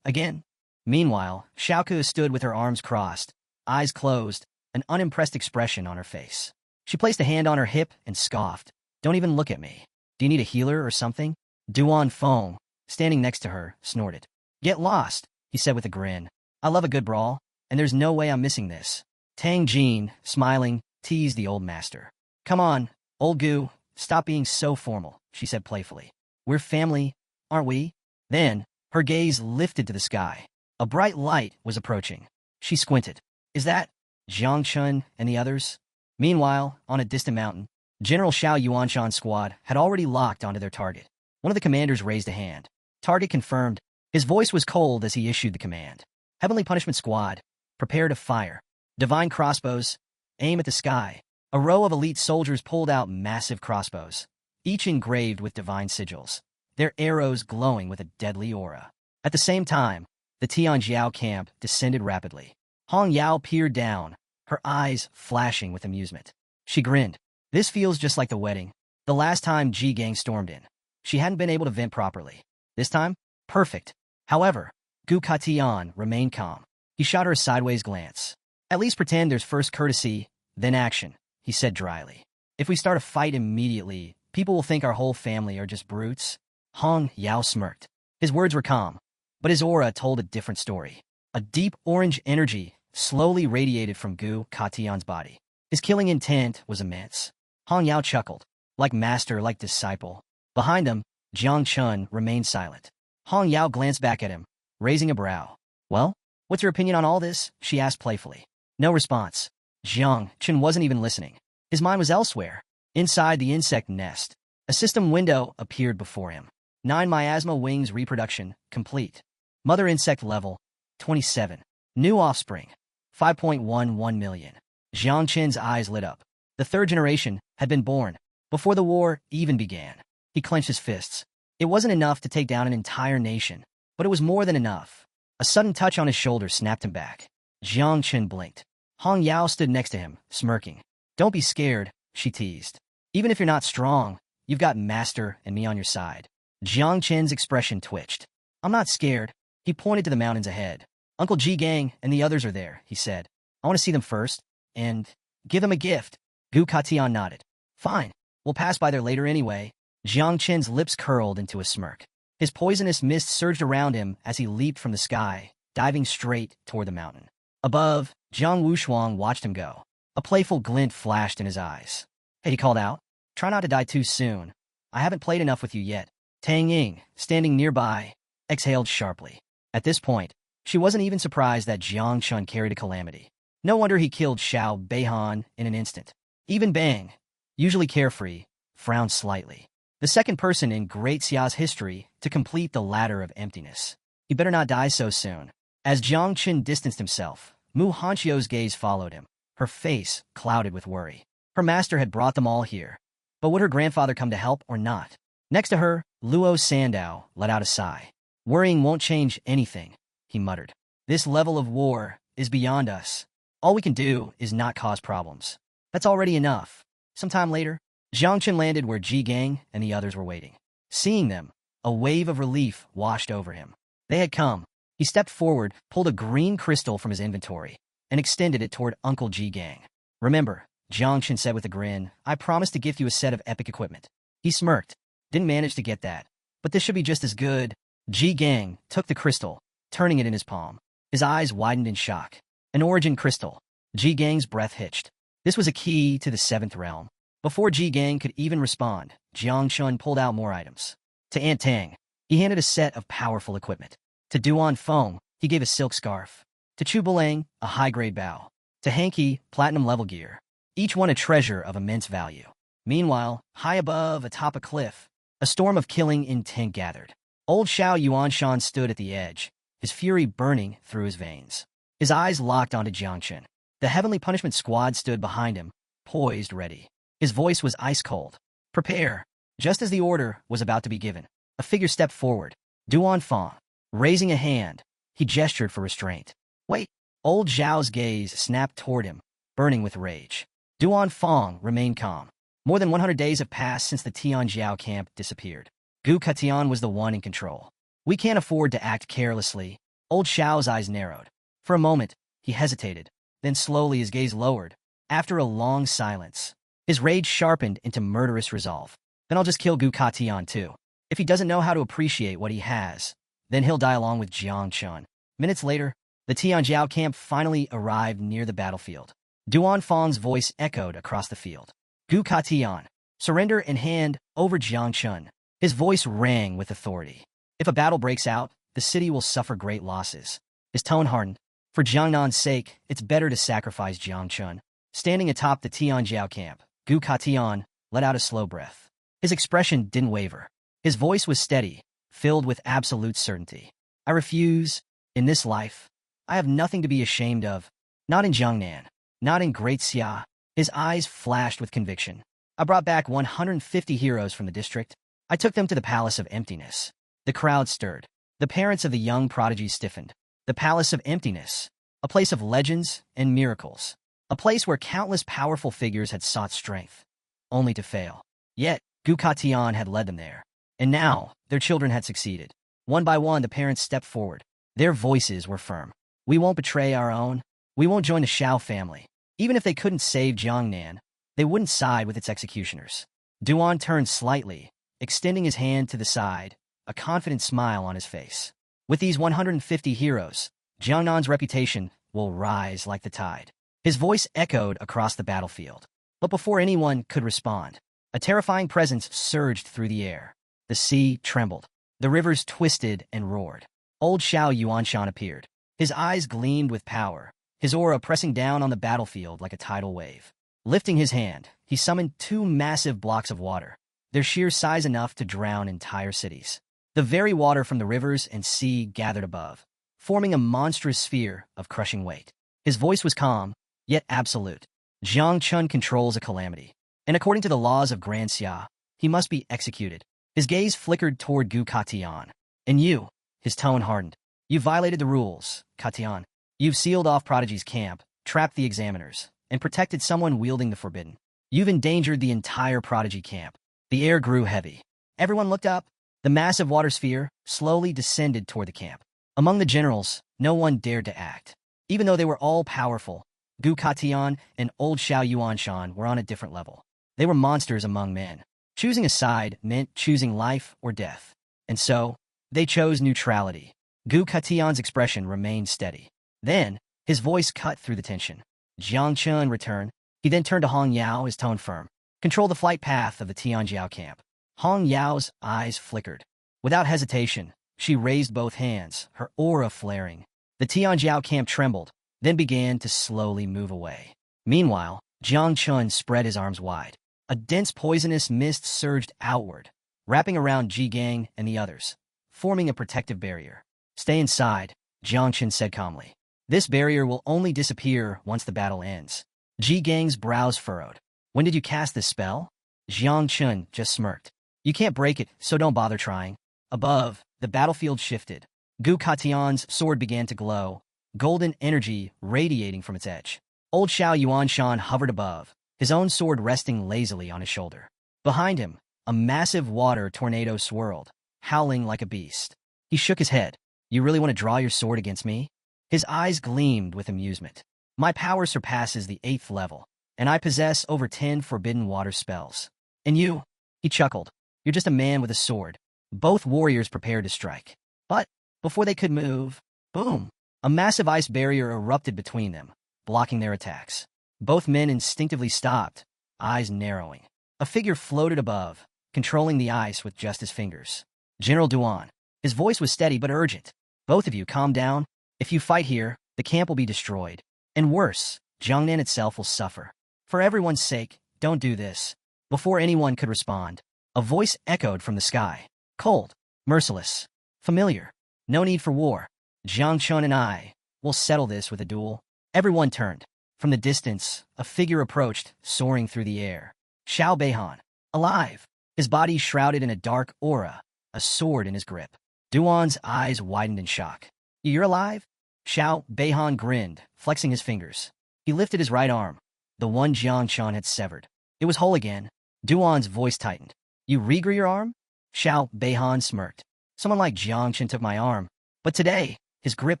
Again. Meanwhile, Xiaoke stood with her arms crossed, eyes closed, an unimpressed expression on her face. She placed a hand on her hip and scoffed. Don't even look at me. Do you need a healer or something? Duan Feng, standing next to her, snorted. Get lost, he said with a grin. I love a good brawl, and there's no way I'm missing this. Tang Jin, smiling, teased the old master. Come on, old Gu, stop being so formal, she said playfully. We're family, aren't we? Then, her gaze lifted to the sky. A bright light was approaching. She squinted. Is that Jiang Chun and the others? Meanwhile, on a distant mountain, General Xiao Yuanshan's squad had already locked onto their target. One of the commanders raised a hand. Target confirmed. His voice was cold as he issued the command. Heavenly Punishment Squad, prepare to fire. Divine crossbows, aim at the sky. A row of elite soldiers pulled out massive crossbows, each engraved with divine sigils, their arrows glowing with a deadly aura. At the same time, the Tian Xiao camp descended rapidly. Hong Yao peered down, her eyes flashing with amusement. She grinned. This feels just like the wedding. The last time Ji Gang stormed in, she hadn't been able to vent properly. This time, perfect. However, Gu Katian remained calm. He shot her a sideways glance. At least pretend there's first courtesy, then action, he said dryly. If we start a fight immediately, people will think our whole family are just brutes. Hong Yao smirked. His words were calm, but his aura told a different story. A deep orange energy slowly radiated from Gu Katian's body. His killing intent was immense. Hong Yao chuckled. Like master, like disciple. Behind them, Jiang Chun remained silent. Hong Yao glanced back at him, raising a brow. Well, what's your opinion on all this? She asked playfully. No response. Jiang Chun wasn't even listening. His mind was elsewhere. Inside the insect nest, a system window appeared before him. 9 miasma wings reproduction, complete. Mother insect level, 27. New offspring, 5.11 million. Jiang Chen's eyes lit up. The third generation had been born before the war even began. He clenched his fists. It wasn't enough to take down an entire nation, but it was more than enough. A sudden touch on his shoulder snapped him back. Jiang Chen blinked. Hong Yao stood next to him, smirking. Don't be scared, she teased. Even if you're not strong, you've got Master and me on your side. Jiang Chen's expression twitched. I'm not scared. He pointed to the mountains ahead. Uncle Ji Gang and the others are there, he said. I want to see them first, and give them a gift. Gu Katian nodded. Fine, we'll pass by there later anyway. Jiang Chen's lips curled into a smirk. His poisonous mist surged around him as he leaped from the sky, diving straight toward the mountain. Above, Jiang Wushuang watched him go. A playful glint flashed in his eyes. Hey, he called out. Try not to die too soon. I haven't played enough with you yet. Tang Ying, standing nearby, exhaled sharply. At this point, she wasn't even surprised that Jiang Chun carried a Calamity. No wonder he killed Xiao Beihan in an instant. Even Bang, usually carefree, frowned slightly. The second person in Great Xia's history to complete the ladder of emptiness. He better not die so soon. As Jiang Chen distanced himself, Mu Hanchio's gaze followed him, her face clouded with worry. Her master had brought them all here. But would her grandfather come to help or not? Next to her, Luo Sandao let out a sigh. Worrying won't change anything, he muttered. This level of war is beyond us. All we can do is not cause problems. That's already enough. Sometime later, Jiang Chen landed where Ji Gang and the others were waiting. Seeing them, a wave of relief washed over him. They had come. He stepped forward, pulled a green crystal from his inventory, and extended it toward Uncle Ji Gang. Remember, Jiang Chen said with a grin, I promised to gift you a set of epic equipment. He smirked. Didn't manage to get that. But this should be just as good. Ji Gang took the crystal, turning it in his palm. His eyes widened in shock. An origin crystal. Ji Gang's breath hitched. This was a key to the 7th realm. Before Ji Gang could even respond, Jiang Chun pulled out more items. To Aunt Tang, he handed a set of powerful equipment. To Duan Feng, he gave a silk scarf. To Chu Bulang, a high-grade bow. To Hanky, platinum level gear. Each one a treasure of immense value. Meanwhile, high above, atop a cliff, a storm of killing intent gathered. Old Xiao Yuanshan stood at the edge, his fury burning through his veins. His eyes locked onto Jiang Chen. The Heavenly Punishment Squad stood behind him, poised ready. His voice was ice-cold. Prepare. Just as the order was about to be given, a figure stepped forward. Duan Feng. Raising a hand, he gestured for restraint. Wait. Old Zhao's gaze snapped toward him, burning with rage. Duan Feng remained calm. More than 100 days have passed since the Tian Xiao camp disappeared. Gu Katian was the one in control. We can't afford to act carelessly. Old Xiao's eyes narrowed. For a moment, he hesitated. Then slowly his gaze lowered. After a long silence, his rage sharpened into murderous resolve. Then I'll just kill Gu Katian too. If he doesn't know how to appreciate what he has, then he'll die along with Jiang Chun. Minutes later, The Tianjiao camp finally arrived near the battlefield. Duan Fang's voice echoed across the field. Gu Ka Tian, surrender and hand over Jiang Chun. His voice rang with authority. If a battle breaks out, the city will suffer great losses. His tone hardened. For Jiangnan's sake, it's better to sacrifice Jiang Chun. Standing atop the Tianjiao camp, Gu Ka Tian let out a slow breath. His expression didn't waver. His voice was steady, filled with absolute certainty. I refuse. In this life, I have nothing to be ashamed of. Not in Jiangnan. Not in Great Xia. His eyes flashed with conviction. I brought back 150 heroes from the district. I took them to the Palace of Emptiness. The crowd stirred. The parents of the young prodigies stiffened. The Palace of Emptiness, a place of legends and miracles. A place where countless powerful figures had sought strength, only to fail. Yet, Gu Ka Tian had led them there. And now, their children had succeeded. One by one, the parents stepped forward. Their voices were firm. We won't betray our own. We won't join the Xiao family. Even if they couldn't save Jiangnan, they wouldn't side with its executioners. Duan turned slightly, extending his hand to the side, a confident smile on his face. With these 150 heroes, Jiangnan's reputation will rise like the tide. His voice echoed across the battlefield. But before anyone could respond, a terrifying presence surged through the air. The sea trembled. The rivers twisted and roared. Old Xiao Yuanshan appeared. His eyes gleamed with power, his aura pressing down on the battlefield like a tidal wave. Lifting his hand, he summoned 2 massive blocks of water, their sheer size enough to drown entire cities. The very water from the rivers and sea gathered above, forming a monstrous sphere of crushing weight. His voice was calm, yet absolute. Jiang Chun controls a calamity, and according to the laws of Grand Xia, he must be executed. His gaze flickered toward Gu Ka Tian. And you, his tone hardened. You violated the rules, Ka Tian. You've sealed off Prodigy's camp, trapped the examiners, and protected someone wielding the forbidden. You've endangered the entire Prodigy camp. The air grew heavy. Everyone looked up. The massive water sphere slowly descended toward the camp. Among the generals, no one dared to act. Even though they were all powerful, Gu Ka Tian and old Xiao Yuanshan were on a different level. They were monsters among men. Choosing a side meant choosing life or death. And so, they chose neutrality. Gu Ka Tian's expression remained steady. Then, his voice cut through the tension. Jiang Chun returned. He then turned to Hong Yao, his tone firm. Control the flight path of the Tianjiao camp. Hong Yao's eyes flickered. Without hesitation, she raised both hands, her aura flaring. The Tianjiao camp trembled, then began to slowly move away. Meanwhile, Jiang Chun spread his arms wide. A dense poisonous mist surged outward, wrapping around Ji Gang and the others, forming a protective barrier. Stay inside, Jiang Chun said calmly. This barrier will only disappear once the battle ends. Ji Gang's brows furrowed. When did you cast this spell? Jiang Chun just smirked. You can't break it, so don't bother trying. Above, the battlefield shifted. Gu Ka Tian's sword began to glow, golden energy radiating from its edge. Old Xiao Yuanshan hovered above, his own sword resting lazily on his shoulder. Behind him, a massive water tornado swirled, howling like a beast. He shook his head. You really want to draw your sword against me? His eyes gleamed with amusement. My power surpasses the 8th level, and I possess over 10 forbidden water spells. And you? He chuckled. You're just a man with a sword. Both warriors prepared to strike. But, before they could move, boom! A massive ice barrier erupted between them, blocking their attacks. Both men instinctively stopped, eyes narrowing. A figure floated above, controlling the ice with just his fingers. General Duan. His voice was steady but urgent. Both of you, calm down. If you fight here, the camp will be destroyed. And worse, Jiangnan itself will suffer. For everyone's sake, don't do this. Before anyone could respond, a voice echoed from the sky. Cold, merciless, familiar. No need for war. Jiang Chun and I will settle this with a duel. Everyone turned. From the distance, a figure approached, soaring through the air. Xiao Beihan, alive, his body shrouded in a dark aura, a sword in his grip. Duan's eyes widened in shock. You're alive? Xiao Beihan grinned, flexing his fingers. He lifted his right arm, the one Jiang Chun had severed. It was whole again. Duan's voice tightened. You regrew your arm? Xiao Beihan smirked. Someone like Jiang Chun took my arm, but today, his grip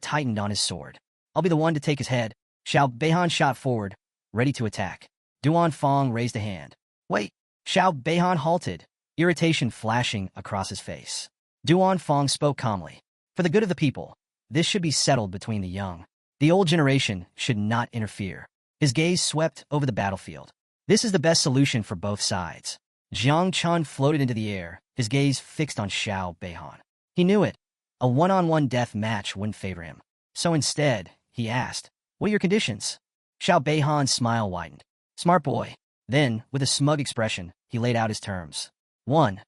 tightened on his sword. I'll be the one to take his head. Xiao Beihan shot forward, ready to attack. Duan Fang raised a hand. Wait! Xiao Beihan halted, irritation flashing across his face. Duan Fang spoke calmly. For the good of the people, this should be settled between the young. The old generation should not interfere. His gaze swept over the battlefield. This is the best solution for both sides. Jiang Chun floated into the air, his gaze fixed on Xiao Beihan. He knew it. A one-on-one death match wouldn't favor him. So instead, he asked, "What are your conditions?" Xiao Beihan's smile widened. "Smart boy." Then, with a smug expression, he laid out his terms. 1.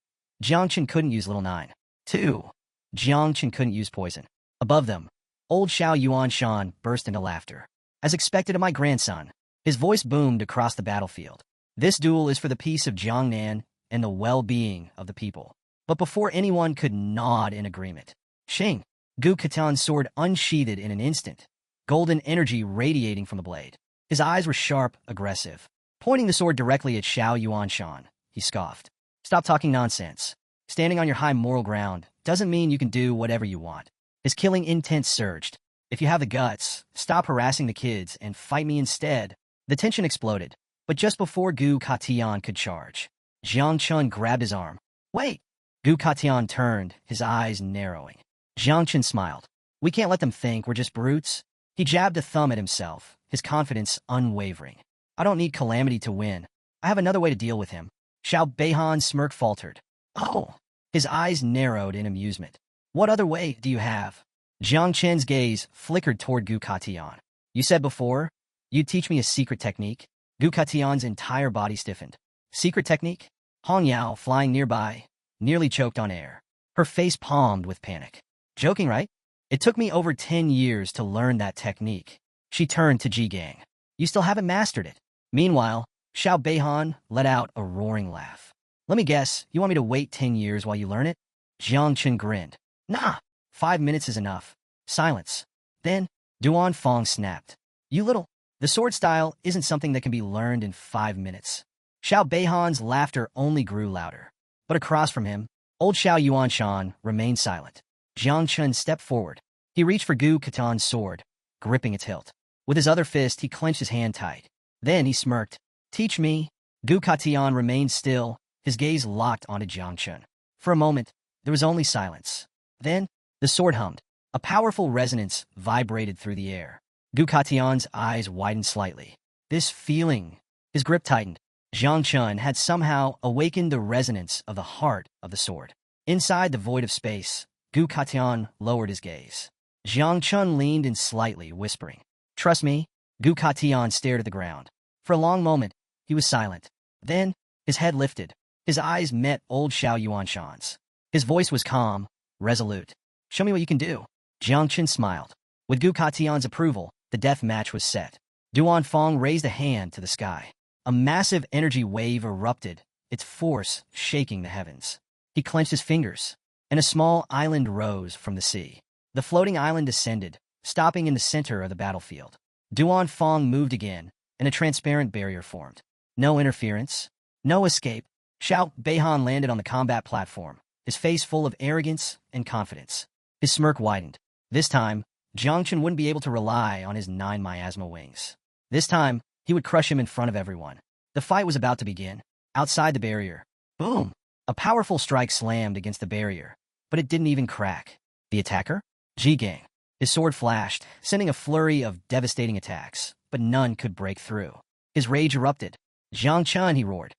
Jiang Chun couldn't use Little Nine. 2. Jiang Chun couldn't use poison. Above them, old Xiao Yuanshan burst into laughter. "As expected of my grandson." His voice boomed across the battlefield. "This duel is for the peace of Jiangnan and the well-being of the people." But before anyone could nod in agreement, Shing, Gu Katan's sword unsheathed in an instant, golden energy radiating from the blade. His eyes were sharp, aggressive. Pointing the sword directly at Xiao Yuanshan, he scoffed. "Stop talking nonsense. Standing on your high moral ground doesn't mean you can do whatever you want." His killing intent surged. "If you have the guts, stop harassing the kids and fight me instead." The tension exploded, but just before Gu Katian could charge, Jiang Chun grabbed his arm. "Wait!" Gu Katian turned, his eyes narrowing. Jiang Chun smiled. "We can't let them think we're just brutes." He jabbed a thumb at himself, his confidence unwavering. "I don't need Calamity to win. I have another way to deal with him." Xiao Beihan's smirk faltered. "Oh!" His eyes narrowed in amusement. "What other way do you have?" Jiang Chen's gaze flickered toward Gu Katian. "You said before, you'd teach me a secret technique?" Gu Katian's entire body stiffened. "Secret technique?" Hong Yao, flying nearby, nearly choked on air. Her face palmed with panic. "Joking, right? It took me over 10 years to learn that technique." She turned to Ji Gang. "You still haven't mastered it." Meanwhile, Xiao Beihan let out a roaring laugh. "Let me guess, you want me to wait 10 years while you learn it?" Jiang Chun grinned. "Nah, 5 minutes is enough." Silence. Then, Duan Fong snapped. "You little... The sword style isn't something that can be learned in 5 minutes." Xiao Beihan's laughter only grew louder. But across from him, old Xiao Yuanshan remained silent. Jiang Chun stepped forward. He reached for Gu Katan's sword, gripping its hilt. With his other fist, he clenched his hand tight. Then he smirked. "Teach me." Gu Katian remained still, his gaze locked onto Jiang Chun. For a moment, there was only silence. Then, the sword hummed. A powerful resonance vibrated through the air. Gu Katian's eyes widened slightly. This feeling, his grip tightened. Jiang Chun had somehow awakened the resonance of the heart of the sword. Inside the void of space, Gu Katian lowered his gaze. Jiang Chun leaned in slightly, whispering, "Trust me." Gu Katian stared at the ground. For a long moment, he was silent. Then, his head lifted. His eyes met old Xiao Yuanshan's. His voice was calm, resolute. "Show me what you can do." Jiang Chun smiled. With Gu Katian's approval, the death match was set. Duan Fong raised a hand to the sky. A massive energy wave erupted, its force shaking the heavens. He clenched his fingers, and a small island rose from the sea. The floating island descended, stopping in the center of the battlefield. Duan Fong moved again, and a transparent barrier formed. No interference, no escape. Xiao Beihan landed on the combat platform, his face full of arrogance and confidence. His smirk widened. This time, Jiang Chun wouldn't be able to rely on his 9 miasma wings. This time, he would crush him in front of everyone. The fight was about to begin. Outside the barrier, boom! A powerful strike slammed against the barrier, but it didn't even crack. The attacker? Ji Gang. His sword flashed, sending a flurry of devastating attacks, but none could break through. His rage erupted. "Jiang Chun," he roared.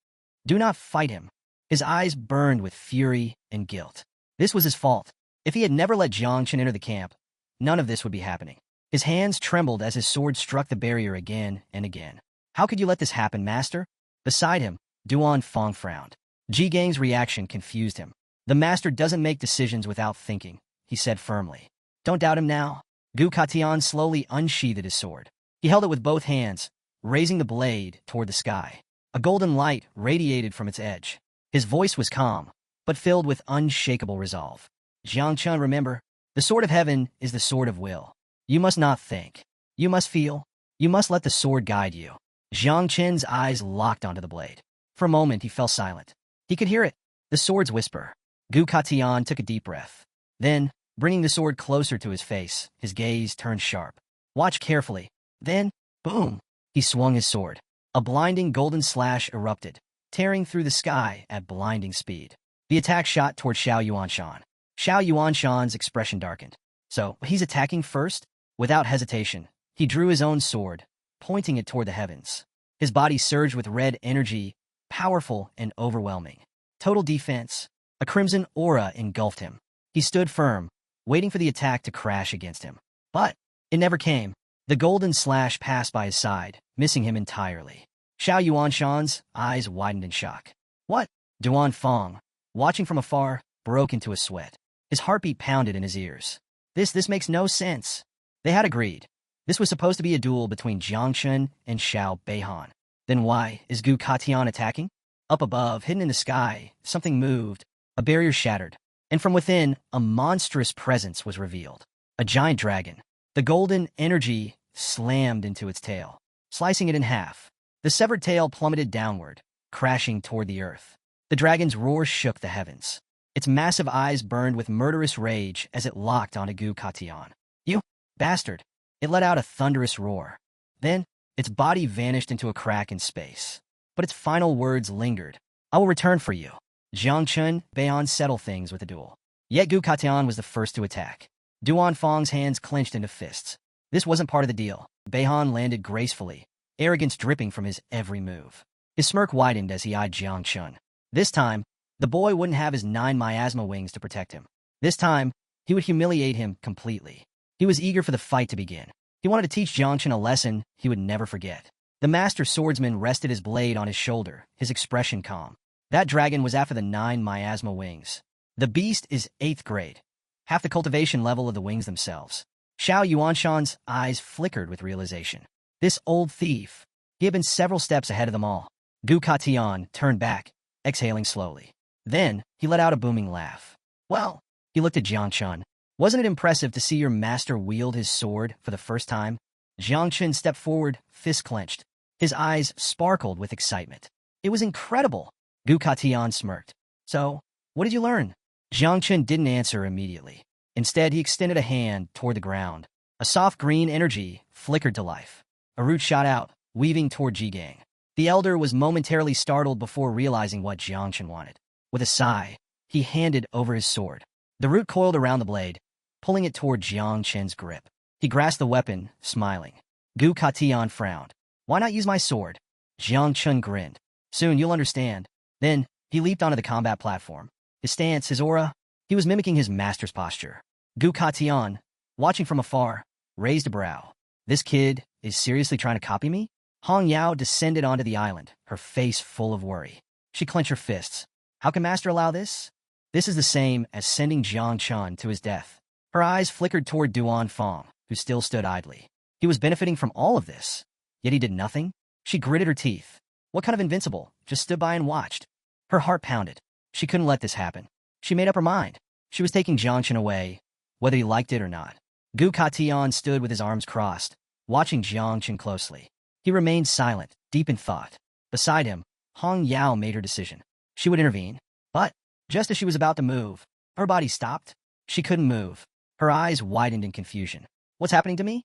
"Do not fight him." His eyes burned with fury and guilt. This was his fault. If he had never let Jiang Chun enter the camp, none of this would be happening. His hands trembled as his sword struck the barrier again and again. "How could you let this happen, master?" Beside him, Duan Fong frowned. Ji Gang's reaction confused him. "The master doesn't make decisions without thinking," he said firmly. "Don't doubt him now." Gu Katian slowly unsheathed his sword. He held it with both hands, raising the blade toward the sky. A golden light radiated from its edge. His voice was calm, but filled with unshakable resolve. "Jiang Chun, remember, the sword of heaven is the sword of will. You must not think. You must feel. You must let the sword guide you." Jiang Chen's eyes locked onto the blade. For a moment, he fell silent. He could hear it, the sword's whisper. Gu Katian took a deep breath. Then, bringing the sword closer to his face, his gaze turned sharp. "Watch carefully." Then, boom! He swung his sword. A blinding golden slash erupted, tearing through the sky at blinding speed. The attack shot toward Xiao Yuanshan. Xiao Yuanshan's expression darkened. So, he's attacking first? Without hesitation, He drew his own sword, pointing it toward the heavens. His body surged with red energy, powerful and overwhelming. Total defense. A crimson aura engulfed him. He stood firm, waiting for the attack to crash against him. But it never came. The golden slash passed by his side, missing him entirely. Xiao Yuanshan's eyes widened in shock. What? Duan Fong, watching from afar, broke into a sweat. His heartbeat pounded in his ears. This makes no sense. They had agreed. This was supposed to be a duel between Jiang Chun and Xiao Beihan. Then why is Gu Katian attacking? Up above, hidden in the sky, something moved. A barrier shattered. And from within, a monstrous presence was revealed. A giant dragon. The golden energy slammed into its tail, slicing it in half. The severed tail plummeted downward, crashing toward the earth. The dragon's roar shook the heavens. Its massive eyes burned with murderous rage as it locked onto Gu Katian. You bastard! It let out a thunderous roar. Then, its body vanished into a crack in space. But its final words lingered. I will return for you. Jiang Chun, Beihan settle things with a duel. Yet Gu Katian was the first to attack. Duan Fong's hands clenched into fists. This wasn't part of the deal. Beihan landed gracefully, arrogance dripping from his every move. His smirk widened as he eyed Jiang Chun. This time, the boy wouldn't have his 9 miasma wings to protect him. This time, he would humiliate him completely. He was eager for the fight to begin. He wanted to teach Jiang Chun a lesson he would never forget. The master swordsman rested his blade on his shoulder, his expression calm. That dragon was after the 9 miasma wings. The beast is 8th grade, half the cultivation level of the wings themselves. Xiao Yuanshan's eyes flickered with realization. This old thief. He had been several steps ahead of them all. Gu Katian turned back, exhaling slowly. Then, he let out a booming laugh. Well, he looked at Jiang Chun. Wasn't it impressive to see your master wield his sword for the first time? Jiang Chun stepped forward, fist clenched. His eyes sparkled with excitement. It was incredible. Gu Katian smirked. So, what did you learn? Jiang Chun didn't answer immediately. Instead, he extended a hand toward the ground. A soft green energy flickered to life. A root shot out, weaving toward Jigang. The elder was momentarily startled before realizing what Jiang Chun wanted. With a sigh, he handed over his sword. The root coiled around the blade, pulling it toward Jiang Chun's grip. He grasped the weapon, smiling. Gu Katian frowned. Why not use my sword? Jiang Chun grinned. Soon you'll understand. Then, he leaped onto the combat platform. His stance, his aura, he was mimicking his master's posture. Gu Katian, watching from afar, raised a brow. This kid is seriously trying to copy me? Hong Yao descended onto the island, her face full of worry. She clenched her fists. How can Master allow this? This is the same as sending Jiang Chun to his death. Her eyes flickered toward Duan Fong, who still stood idly. He was benefiting from all of this, yet he did nothing? She gritted her teeth. What kind of invincible? Just stood by and watched. Her heart pounded. She couldn't let this happen. She made up her mind. She was taking Jiang Chun away, whether he liked it or not. Gu Katian stood with his arms crossed, watching Jiang Chun closely. He remained silent, deep in thought. Beside him, Hong Yao made her decision. She would intervene. But, just as she was about to move, her body stopped. She couldn't move. Her eyes widened in confusion. What's happening to me?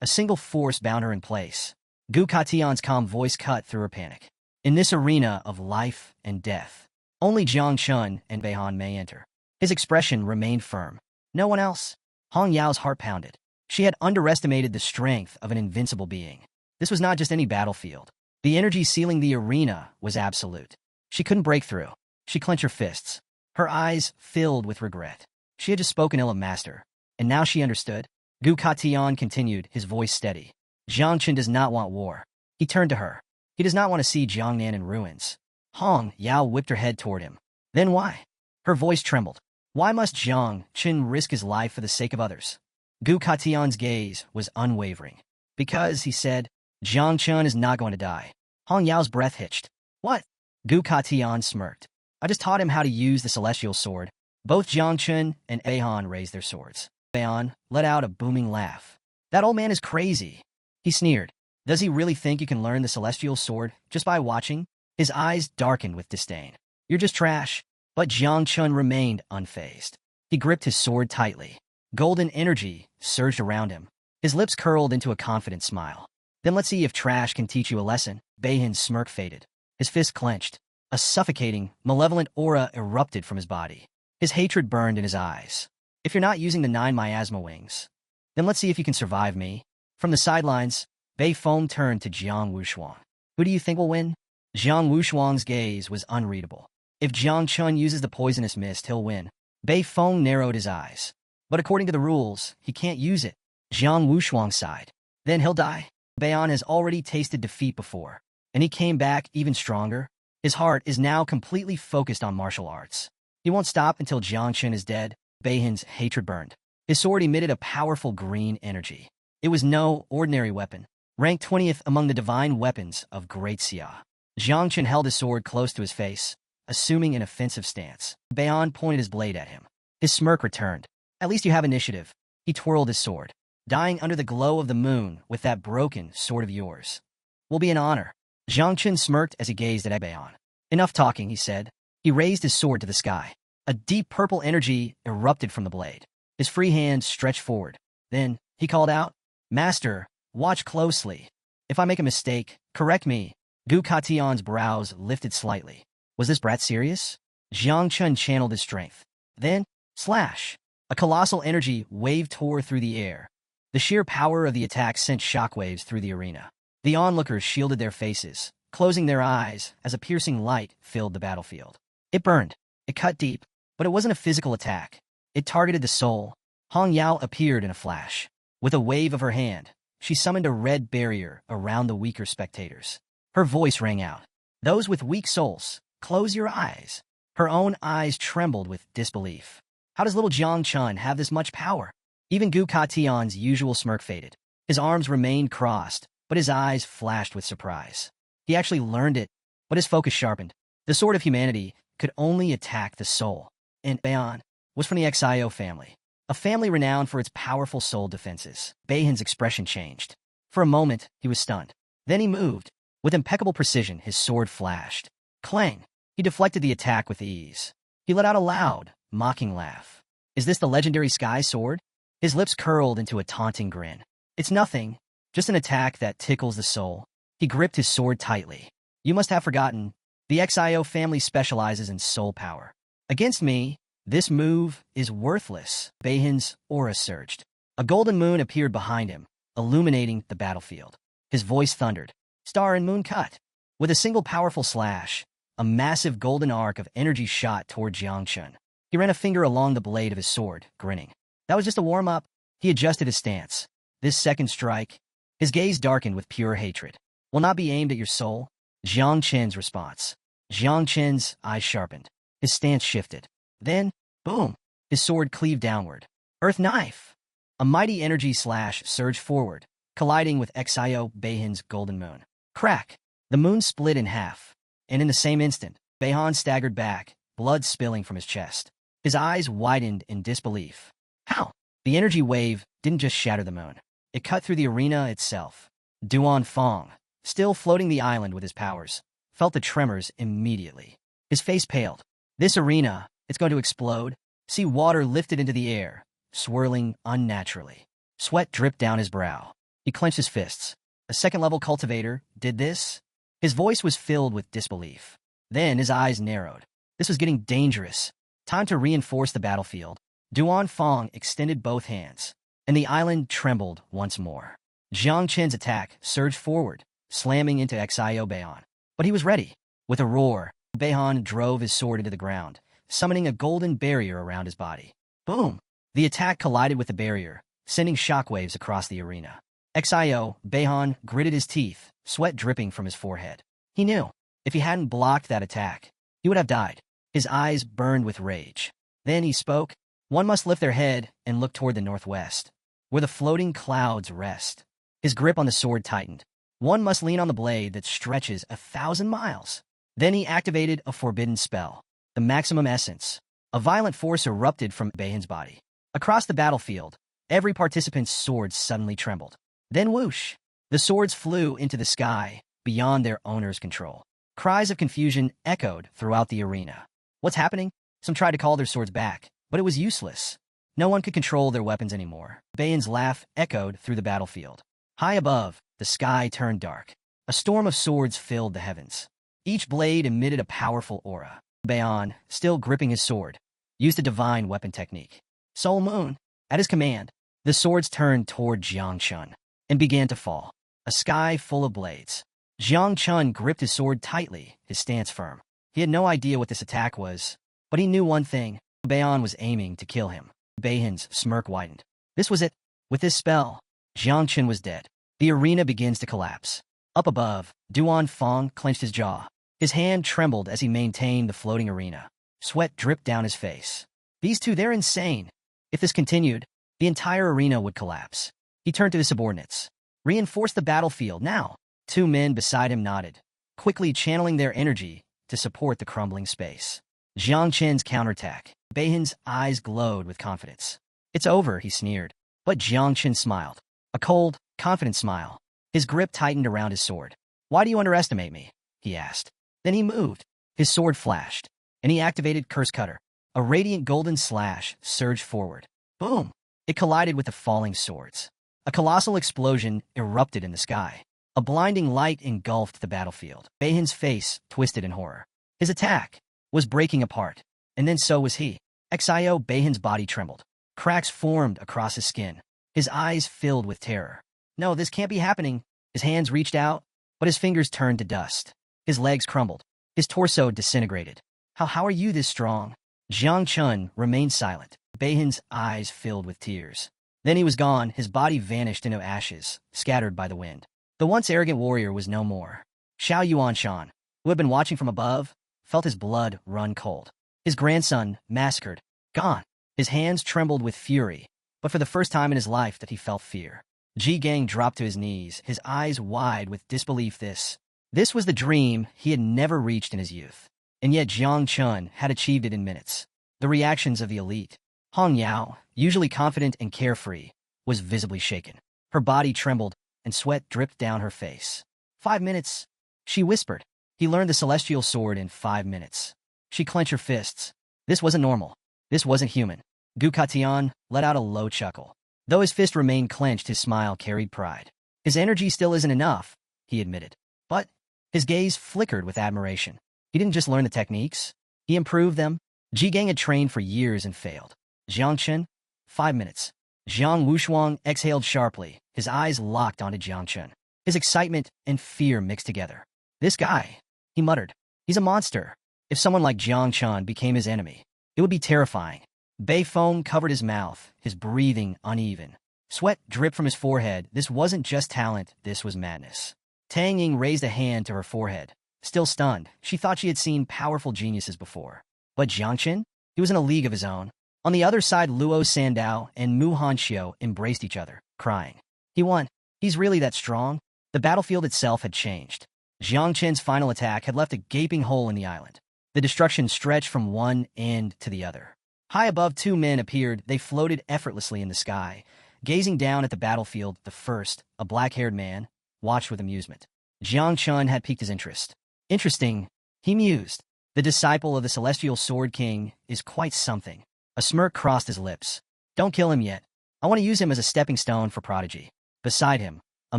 A single force bound her in place. Gu Katian's calm voice cut through her panic. In this arena of life and death, only Jiang Chun and Beihan may enter. His expression remained firm. No one else. Hong Yao's heart pounded. She had underestimated the strength of an invincible being. This was not just any battlefield. The energy sealing the arena was absolute. She couldn't break through. She clenched her fists. Her eyes filled with regret. She had just spoken ill of Master, and now she understood. Gu Katian continued, his voice steady. Jiang Chun does not want war. He turned to her. He does not want to see Jiangnan in ruins. Hong Yao whipped her head toward him. Then why? Her voice trembled. Why must Jiang Chun risk his life for the sake of others? Gu Katian's gaze was unwavering. Because, he said, Jiang Chun is not going to die. Hong Yao's breath hitched. What? Gu Katian smirked. I just taught him how to use the celestial sword. Both Jiang Chun and Beihan raised their swords. Beihan let out a booming laugh. That old man is crazy. He sneered. Does he really think you can learn the celestial sword just by watching? His eyes darkened with disdain. You're just trash. But Jiang Chun remained unfazed. He gripped his sword tightly. Golden energy surged around him. His lips curled into a confident smile. Then let's see if trash can teach you a lesson. Beihan's smirk faded. His fist clenched. A suffocating, malevolent aura erupted from his body. His hatred burned in his eyes. If you're not using the 9 miasma wings, then let's see if you can survive me. From the sidelines, Bei Feng turned to Jiang Wushuang. Who do you think will win? Jiang Wushuang's gaze was unreadable. If Jiang Chun uses the poisonous mist, he'll win. Bei Feng narrowed his eyes. But according to the rules, he can't use it. Jiang Wushuang sighed. Then he'll die. Beihan has already tasted defeat before, and he came back even stronger. His heart is now completely focused on martial arts. He won't stop until Jiang Chun is dead. Beihan's hatred burned. His sword emitted a powerful green energy. It was no ordinary weapon, ranked 20th among the divine weapons of Great Xiao. Jiang Chun held his sword close to his face, assuming an offensive stance. Beihan pointed his blade at him. His smirk returned. At least you have initiative. He twirled his sword, dying under the glow of the moon with that broken sword of yours. Will be an honor. Jiang Chun smirked as he gazed at Beihan. Enough talking, he said. He raised his sword to the sky. A deep purple energy erupted from the blade. His free hand stretched forward. Then, he called out, Master, watch closely. If I make a mistake, correct me. Gu Katian's brows lifted slightly. Was this brat serious? Jiang Chun channeled his strength. Then, slash. A colossal energy wave tore through the air. The sheer power of the attack sent shockwaves through the arena. The onlookers shielded their faces, closing their eyes as a piercing light filled the battlefield. It burned. It cut deep, but it wasn't a physical attack. It targeted the soul. Hong Yao appeared in a flash. With a wave of her hand, she summoned a red barrier around the weaker spectators. Her voice rang out. Those with weak souls, close your eyes. Her own eyes trembled with disbelief. How does little Jiang Chun have this much power? Even Gu Katian's usual smirk faded. His arms remained crossed, but his eyes flashed with surprise. He actually learned it, but his focus sharpened. The sword of humanity could only attack the soul. And Beihan was from the Xiao family, a family renowned for its powerful soul defenses. Beihan's expression changed. For a moment, he was stunned. Then he moved. With impeccable precision, his sword flashed. Clang! He deflected the attack with ease. He let out a loud, mocking laugh. Is this the legendary sky sword? His lips curled into a taunting grin. It's nothing, just an attack that tickles the soul. He gripped his sword tightly. You must have forgotten. The Xiao family specializes in soul power. Against me, this move is worthless. Beihan's aura surged. A golden moon appeared behind him, illuminating the battlefield. His voice thundered. Star and moon cut. With a single powerful slash, a massive golden arc of energy shot toward Jiang Chun. He ran a finger along the blade of his sword, grinning. That was just a warm-up. He adjusted his stance. This second strike, his gaze darkened with pure hatred, will not be aimed at your soul. Jiang Chen's response. Jiang Chen's eyes sharpened. His stance shifted. Then, boom, his sword cleaved downward. Earth knife! A mighty energy slash surged forward, colliding with Xiao Beihan's golden moon. Crack! The moon split in half, and in the same instant, Beihan staggered back, blood spilling from his chest. His eyes widened in disbelief. How? The energy wave didn't just shatter the moon. It cut through the arena itself. Duan Fong, still floating the island with his powers, felt the tremors immediately. His face paled. This arena, it's going to explode. See water lifted into the air, swirling unnaturally. Sweat dripped down his brow. He clenched his fists. A second-level cultivator did this? His voice was filled with disbelief. Then his eyes narrowed. This was getting dangerous. Time to reinforce the battlefield. Duan Fong extended both hands, and the island trembled once more. Jiang Chen's attack surged forward, slamming into Xiao Beihan. But he was ready. With a roar, Beihan drove his sword into the ground, summoning a golden barrier around his body. Boom! The attack collided with the barrier, sending shockwaves across the arena. Xiao Beihan gritted his teeth, sweat dripping from his forehead. He knew, if he hadn't blocked that attack, he would have died. His eyes burned with rage. Then he spoke. One must lift their head and look toward the northwest, where the floating clouds rest. His grip on the sword tightened. One must lean on the blade that stretches 1,000 miles. Then he activated a forbidden spell, the maximum essence. A violent force erupted from Beihan's body. Across the battlefield, every participant's sword suddenly trembled. Then whoosh! The swords flew into the sky, beyond their owner's control. Cries of confusion echoed throughout the arena. What's happening? Some tried to call their swords back, but it was useless. No one could control their weapons anymore. Beihan's laugh echoed through the battlefield. High above, the sky turned dark. A storm of swords filled the heavens. Each blade emitted a powerful aura. Beihan, still gripping his sword, used a divine weapon technique. Soul Moon. At his command, the swords turned toward Jiang Chun. and began to fall. A sky full of blades. Jiang Chun gripped his sword tightly, his stance firm. He had no idea what this attack was, but he knew one thing. Beihan was aiming to kill him. Beihan's smirk widened. This was it. With this spell, Jiang Chun was dead. The arena begins to collapse. Up above, Duan Fong clenched his jaw. His hand trembled as he maintained the floating arena. Sweat dripped down his face. These two, they're insane. If this continued, the entire arena would collapse. He turned to his subordinates. Reinforce the battlefield now. Two men beside him nodded, quickly channeling their energy to support the crumbling space. Jiang Chen's counterattack. Beihan's eyes glowed with confidence. It's over, he sneered. But Jiang Chen smiled. A cold, confident smile. His grip tightened around his sword. Why do you underestimate me? He asked. Then he moved. His sword flashed, and he activated Curse Cutter. A radiant golden slash surged forward. Boom! It collided with the falling swords. A colossal explosion erupted in the sky. A blinding light engulfed the battlefield. Beihan's face twisted in horror. His attack was breaking apart, and then so was he. Xiao Beihan's body trembled. Cracks formed across his skin. His eyes filled with terror. No, this can't be happening. His hands reached out, but his fingers turned to dust. His legs crumbled. His torso disintegrated. How are you this strong? Jiang Chun remained silent. Beihan's eyes filled with tears. Then he was gone. His body vanished into ashes, scattered by the wind. The once arrogant warrior was no more. Xiao Yuanshan, who had been watching from above, felt his blood run cold. His grandson, massacred, gone. His hands trembled with fury, but for the first time in his life that he felt fear. Ji Gang dropped to his knees, his eyes wide with disbelief. This was the dream he had never reached in his youth. And yet Jiang Chun had achieved it in minutes. The reactions of the elite. Hong Yao, usually confident and carefree, was visibly shaken. Her body trembled, and sweat dripped down her face. 5 minutes, she whispered. He learned the celestial sword in 5 minutes. She clenched her fists. This wasn't normal. This wasn't human. Gu Katian let out a low chuckle. Though his fist remained clenched, his smile carried pride. His energy still isn't enough, he admitted. But his gaze flickered with admiration. He didn't just learn the techniques. He improved them. Ji Gang had trained for years and failed. Jiang Chen, 5 minutes. Jiang Wushuang exhaled sharply, his eyes locked onto Jiang Chen. His excitement and fear mixed together. This guy, he muttered. He's a monster. If someone like Jiang Chen became his enemy, it would be terrifying. Bei foam covered his mouth, his breathing uneven. Sweat dripped from his forehead. This wasn't just talent, this was madness. Tang Ying raised a hand to her forehead. Still stunned, she thought she had seen powerful geniuses before. But Jiang Chen? He was in a league of his own. On the other side, Luo Sandao and Mu Hanxiu embraced each other, crying. He won. He's really that strong? The battlefield itself had changed. Jiang Chen's final attack had left a gaping hole in the island. The destruction stretched from one end to the other. High above, 2 men appeared. They floated effortlessly in the sky. Gazing down at the battlefield, the first, a black-haired man, watched with amusement. Jiang Chun had piqued his interest. Interesting, he mused. The disciple of the Celestial Sword King is quite something. A smirk crossed his lips. Don't kill him yet. I want to use him as a stepping stone for prodigy. Beside him, a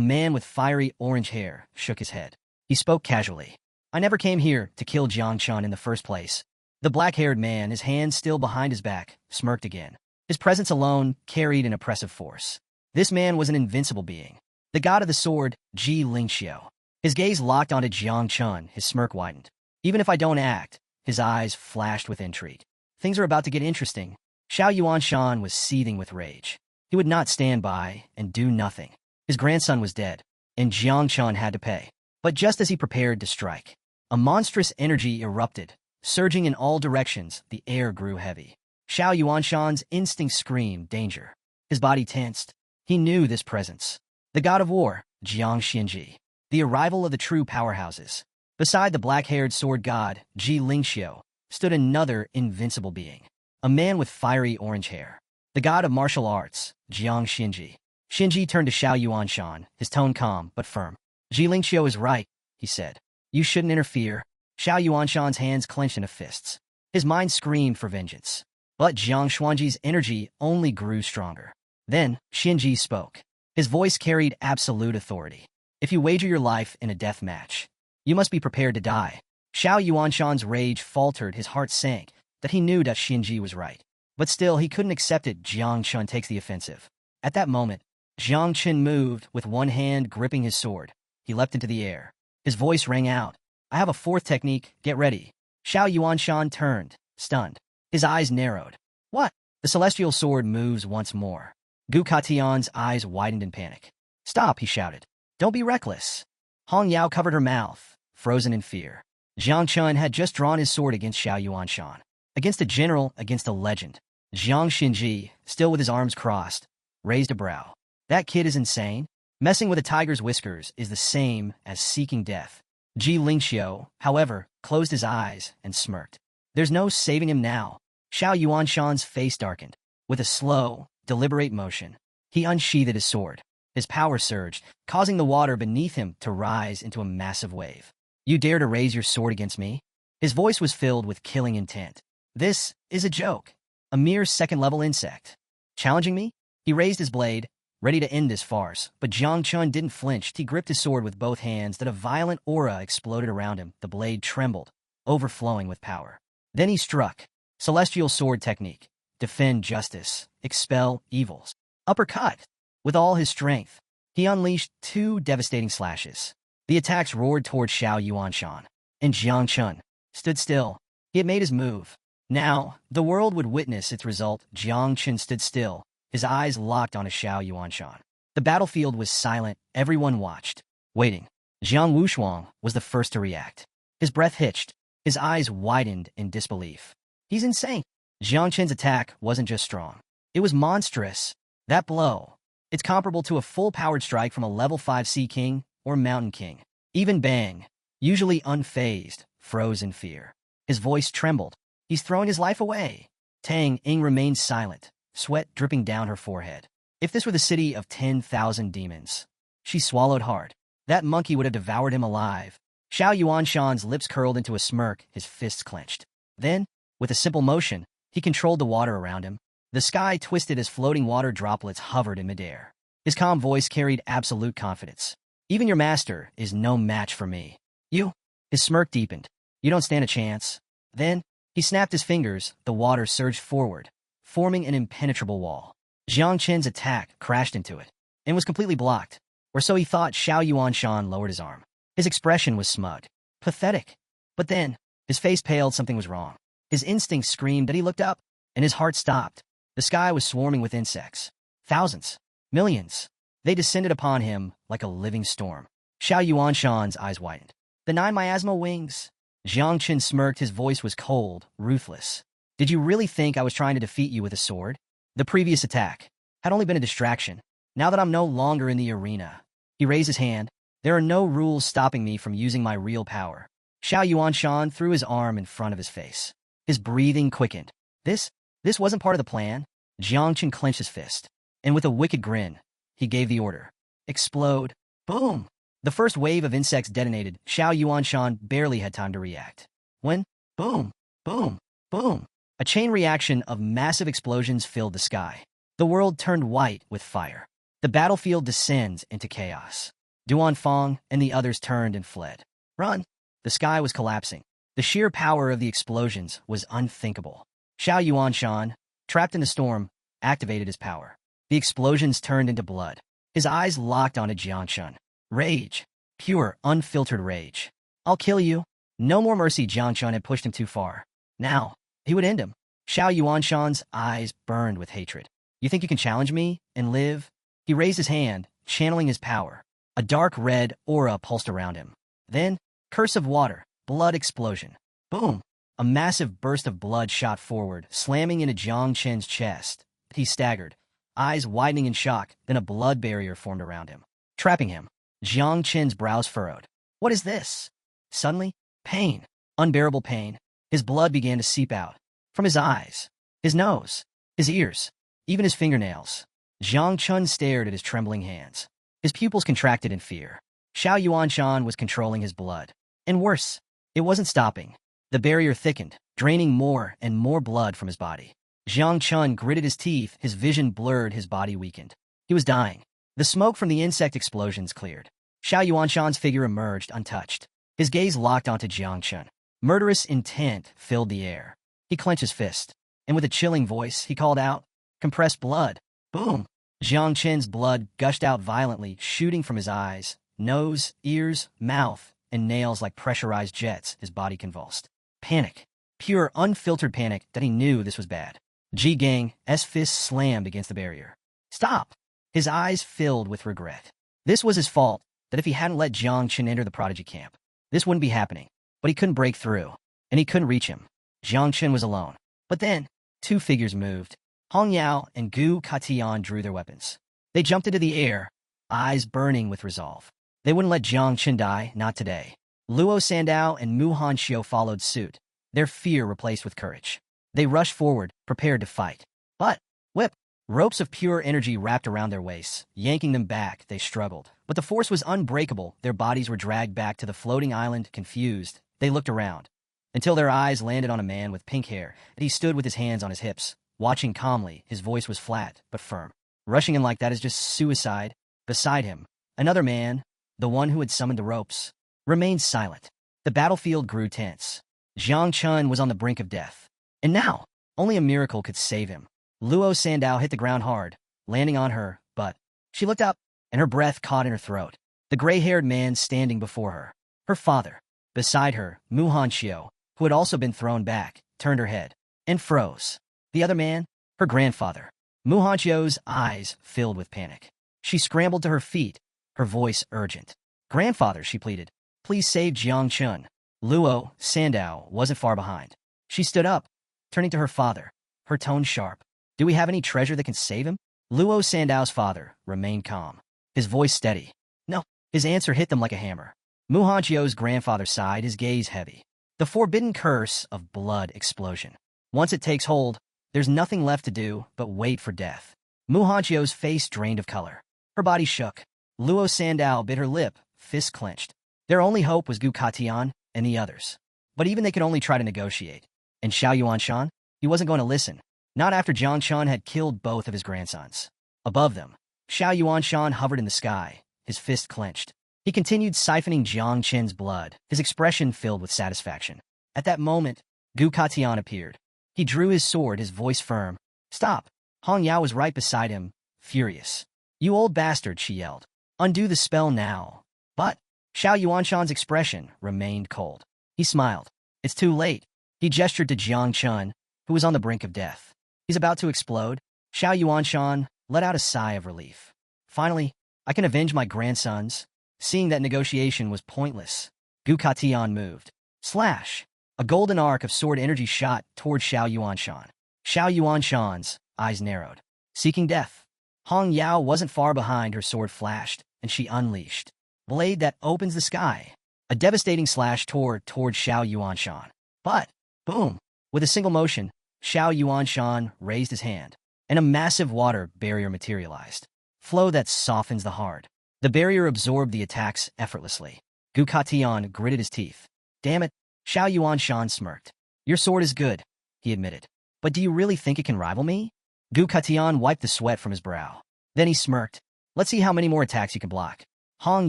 man with fiery orange hair shook his head. He spoke casually. I never came here to kill Jiang Chun in the first place. The black-haired man, his hands still behind his back, smirked again. His presence alone carried an oppressive force. This man was an invincible being. The god of the sword, Ji Lingxiu. His gaze locked onto Jiang Chun, his smirk widened. Even if I don't act, his eyes flashed with intrigue. Things are about to get interesting. Xiao Yuanshan was seething with rage. He would not stand by and do nothing. His grandson was dead, and Jiang Chun had to pay. But just as he prepared to strike, a monstrous energy erupted. Surging in all directions, the air grew heavy. Xiao Yuanshan's instinct screamed danger. His body tensed. He knew this presence. The god of war, Jiang Xianji. The arrival of the true powerhouses. Beside the black-haired sword god, Ji Lingxiu, stood another invincible being. A man with fiery orange hair. The god of martial arts, Jiang Xianji. Xianji turned to Xiao Yuanshan, his tone calm but firm. Ji Lingxiu is right, he said. You shouldn't interfere. Xiao Yuanshan's hands clenched into fists. His mind screamed for vengeance. But Jiang Xuanji's energy only grew stronger. Then, Xianji spoke. His voice carried absolute authority. If you wager your life in a death match, you must be prepared to die. Xiao Yuanshan's rage faltered, his heart sank, that he knew that Xianji was right. But still, he couldn't accept it. Jiang Chun takes the offensive. At that moment, Jiang Qin moved, with one hand gripping his sword. He leapt into the air. His voice rang out. I have a fourth technique, get ready. Xiao Yuanshan turned, stunned. His eyes narrowed. What? The celestial sword moves once more. Gu Katian's eyes widened in panic. Stop, he shouted. Don't be reckless. Hong Yao covered her mouth, frozen in fear. Jiang Chun had just drawn his sword against Xiao Yuanshan. Against a general, against a legend. Jiang Xinji, still with his arms crossed, raised a brow. That kid is insane. Messing with a tiger's whiskers is the same as seeking death. Ji Lingxiu, however, closed his eyes and smirked. There's no saving him now. Xiao Yuanshan's face darkened. With a slow, deliberate motion, he unsheathed his sword. His power surged, causing the water beneath him to rise into a massive wave. You dare to raise your sword against me? His voice was filled with killing intent. This is a joke. A mere second-level insect. Challenging me? He raised his blade, ready to end this farce, but Jiang Chun didn't flinch. He gripped his sword with both hands. That a violent aura exploded around him. The blade trembled, overflowing with power. Then he struck. Celestial sword technique. Defend justice. Expel evils. Uppercut. With all his strength, he unleashed two devastating slashes. The attacks roared toward Xiao Yuanshan, and Jiang Chun stood still. He had made his move. Now, the world would witness its result. Jiang Chun stood still, his eyes locked on Xiao Yuanshan. The battlefield was silent. Everyone watched, waiting. Jiang Wushuang was the first to react. His breath hitched. His eyes widened in disbelief. He's insane. Jiang Chun's attack wasn't just strong. It was monstrous. That blow. It's comparable to a full-powered strike from a level 5 Sea King or Mountain King. Even Bang, usually unfazed, froze in fear. His voice trembled. He's throwing his life away. Tang Ying remained silent, sweat dripping down her forehead. If this were the city of 10,000 demons, she swallowed hard. That monkey would have devoured him alive. Xiao Yuanshan's lips curled into a smirk, his fists clenched. Then, with a simple motion, he controlled the water around him. The sky twisted as floating water droplets hovered in midair. His calm voice carried absolute confidence. Even your master is no match for me. You? His smirk deepened. You don't stand a chance. Then, he snapped his fingers. The water surged forward, forming an impenetrable wall. Jiang Chen's attack crashed into it, and was completely blocked. Or so he thought. Xiao Yuanshan lowered his arm. His expression was smug, pathetic. But then, his face paled. Something was wrong. His instincts screamed that he looked up, and his heart stopped. The sky was swarming with insects. Thousands. Millions. They descended upon him like a living storm. Xiao Yuanshan's eyes widened. The 9 miasmal wings. Jiang Chen smirked. His voice was cold, ruthless. Did you really think I was trying to defeat you with a sword? The previous attack had only been a distraction. Now that I'm no longer in the arena. He raised his hand. There are no rules stopping me from using my real power. Xiao Yuanshan threw his arm in front of his face. His breathing quickened. This wasn't part of the plan. Jiang Chen clenched his fist, and with a wicked grin, he gave the order. Explode. Boom. The first wave of insects detonated. Xiao Yuanshan barely had time to react. When? Boom. Boom. Boom. A chain reaction of massive explosions filled the sky. The world turned white with fire. The battlefield descends into chaos. Duan Fong and the others turned and fled. Run. The sky was collapsing. The sheer power of the explosions was unthinkable. Xiao Yuanshan, trapped in the storm, activated his power. The explosions turned into blood. His eyes locked onto Jiang Chun. Rage. Pure, unfiltered rage. I'll kill you. No more mercy. Jiang Chun had pushed him too far. Now, he would end him. Xiao Yuanshan's eyes burned with hatred. You think you can challenge me and live? He raised his hand, channeling his power. A dark red aura pulsed around him. Then, curse of water, blood explosion. Boom. A massive burst of blood shot forward, slamming into Jiang Chen's chest. He staggered, eyes widening in shock. Then a blood barrier formed around him, trapping him. Jiang Chen's brows furrowed. What is this? Suddenly, pain. Unbearable pain. His blood began to seep out. From his eyes, his nose, his ears, even his fingernails. Jiang Chun stared at his trembling hands. His pupils contracted in fear. Xiao Yuanshan was controlling his blood. And worse, it wasn't stopping. The barrier thickened, draining more and more blood from his body. Jiang Chun gritted his teeth. His vision blurred. His body weakened. He was dying. The smoke from the insect explosions cleared. Xiao Yuanshan's figure emerged untouched. His gaze locked onto Jiang Chun. Murderous intent filled the air. He clenched his fist, and with a chilling voice, he called out, compressed blood. Boom. Jiang Chen's blood gushed out violently, shooting from his eyes, nose, ears, mouth, and nails like pressurized jets. His body convulsed. Panic. Pure, unfiltered panic that he knew this was bad. Ji Gang's fist slammed against the barrier. Stop! His eyes filled with regret. This was his fault, that if he hadn't let Jiang Chen enter the prodigy camp, this wouldn't be happening. But he couldn't break through, and he couldn't reach him. Jiang Chen was alone. But then, two figures moved. Hong Yao and Gu Katian drew their weapons. They jumped into the air, eyes burning with resolve. They wouldn't let Jiang Chen die, not today. Luo Sandao and Mu Hanxiu followed suit, their fear replaced with courage. They rushed forward, prepared to fight. But, whip! Ropes of pure energy wrapped around their waists, yanking them back. They struggled. But the force was unbreakable. Their bodies were dragged back to the floating island, confused. They looked around, until their eyes landed on a man with pink hair. He stood with his hands on his hips, watching calmly. His voice was flat, but firm. Rushing in like that is just suicide. Beside him, another man, the one who had summoned the ropes, remained silent. The battlefield grew tense. Jiang Chen was on the brink of death. And now, only a miracle could save him. Luo Sandao hit the ground hard, landing on her, but she looked up, and her breath caught in her throat. The gray-haired man standing before her, her father. Beside her, Mu Hanxiu, who had also been thrown back, turned her head and froze. The other man, her grandfather. Mu Hanxiu's eyes filled with panic. She scrambled to her feet, her voice urgent. Grandfather, she pleaded, please save Jiang Chen. Luo Sandao wasn't far behind. She stood up, turning to her father, her tone sharp. Do we have any treasure that can save him? Luo Sandao's father remained calm, his voice steady. No. His answer hit them like a hammer. Mu Hanxiu's grandfather sighed, his gaze heavy. The forbidden curse of blood explosion. Once it takes hold, there's nothing left to do but wait for death. Mu Hanxiu's face drained of color. Her body shook. Luo Sandao bit her lip, fists clenched. Their only hope was Gu Katian and the others. But even they could only try to negotiate. And Xiao Yuanshan? He wasn't going to listen. Not after Jiang Chen had killed both of his grandsons. Above them, Xiao Yuanshan hovered in the sky, his fist clenched. He continued siphoning Jiang Chen's blood, his expression filled with satisfaction. At that moment, Gu Katian appeared. He drew his sword, his voice firm. Stop! Hong Yao was right beside him, furious. You old bastard, she yelled. Undo the spell now. But Xiao Yuanshan's expression remained cold. He smiled. It's too late. He gestured to Jiang Chen, who was on the brink of death. He's about to explode. Xiao Yuanshan let out a sigh of relief. Finally, I can avenge my grandsons. Seeing that negotiation was pointless, Gu Katian moved. Slash! A golden arc of sword energy shot toward Xiao Yuanshan. Xiao Yuanshan's eyes narrowed, seeking death. Hong Yao wasn't far behind. Her sword flashed, and she unleashed. Blade that opens the sky. A devastating slash toward Xiao Yuanshan. But, boom! With a single motion, Xiao Yuanshan raised his hand, and a massive water barrier materialized. Flow that softens the heart. The barrier absorbed the attacks effortlessly. Gu Katian gritted his teeth. Damn it, Xiao Yuanshan smirked. Your sword is good, he admitted. But do you really think it can rival me? Gu Katian wiped the sweat from his brow. Then he smirked. Let's see how many more attacks you can block. Hong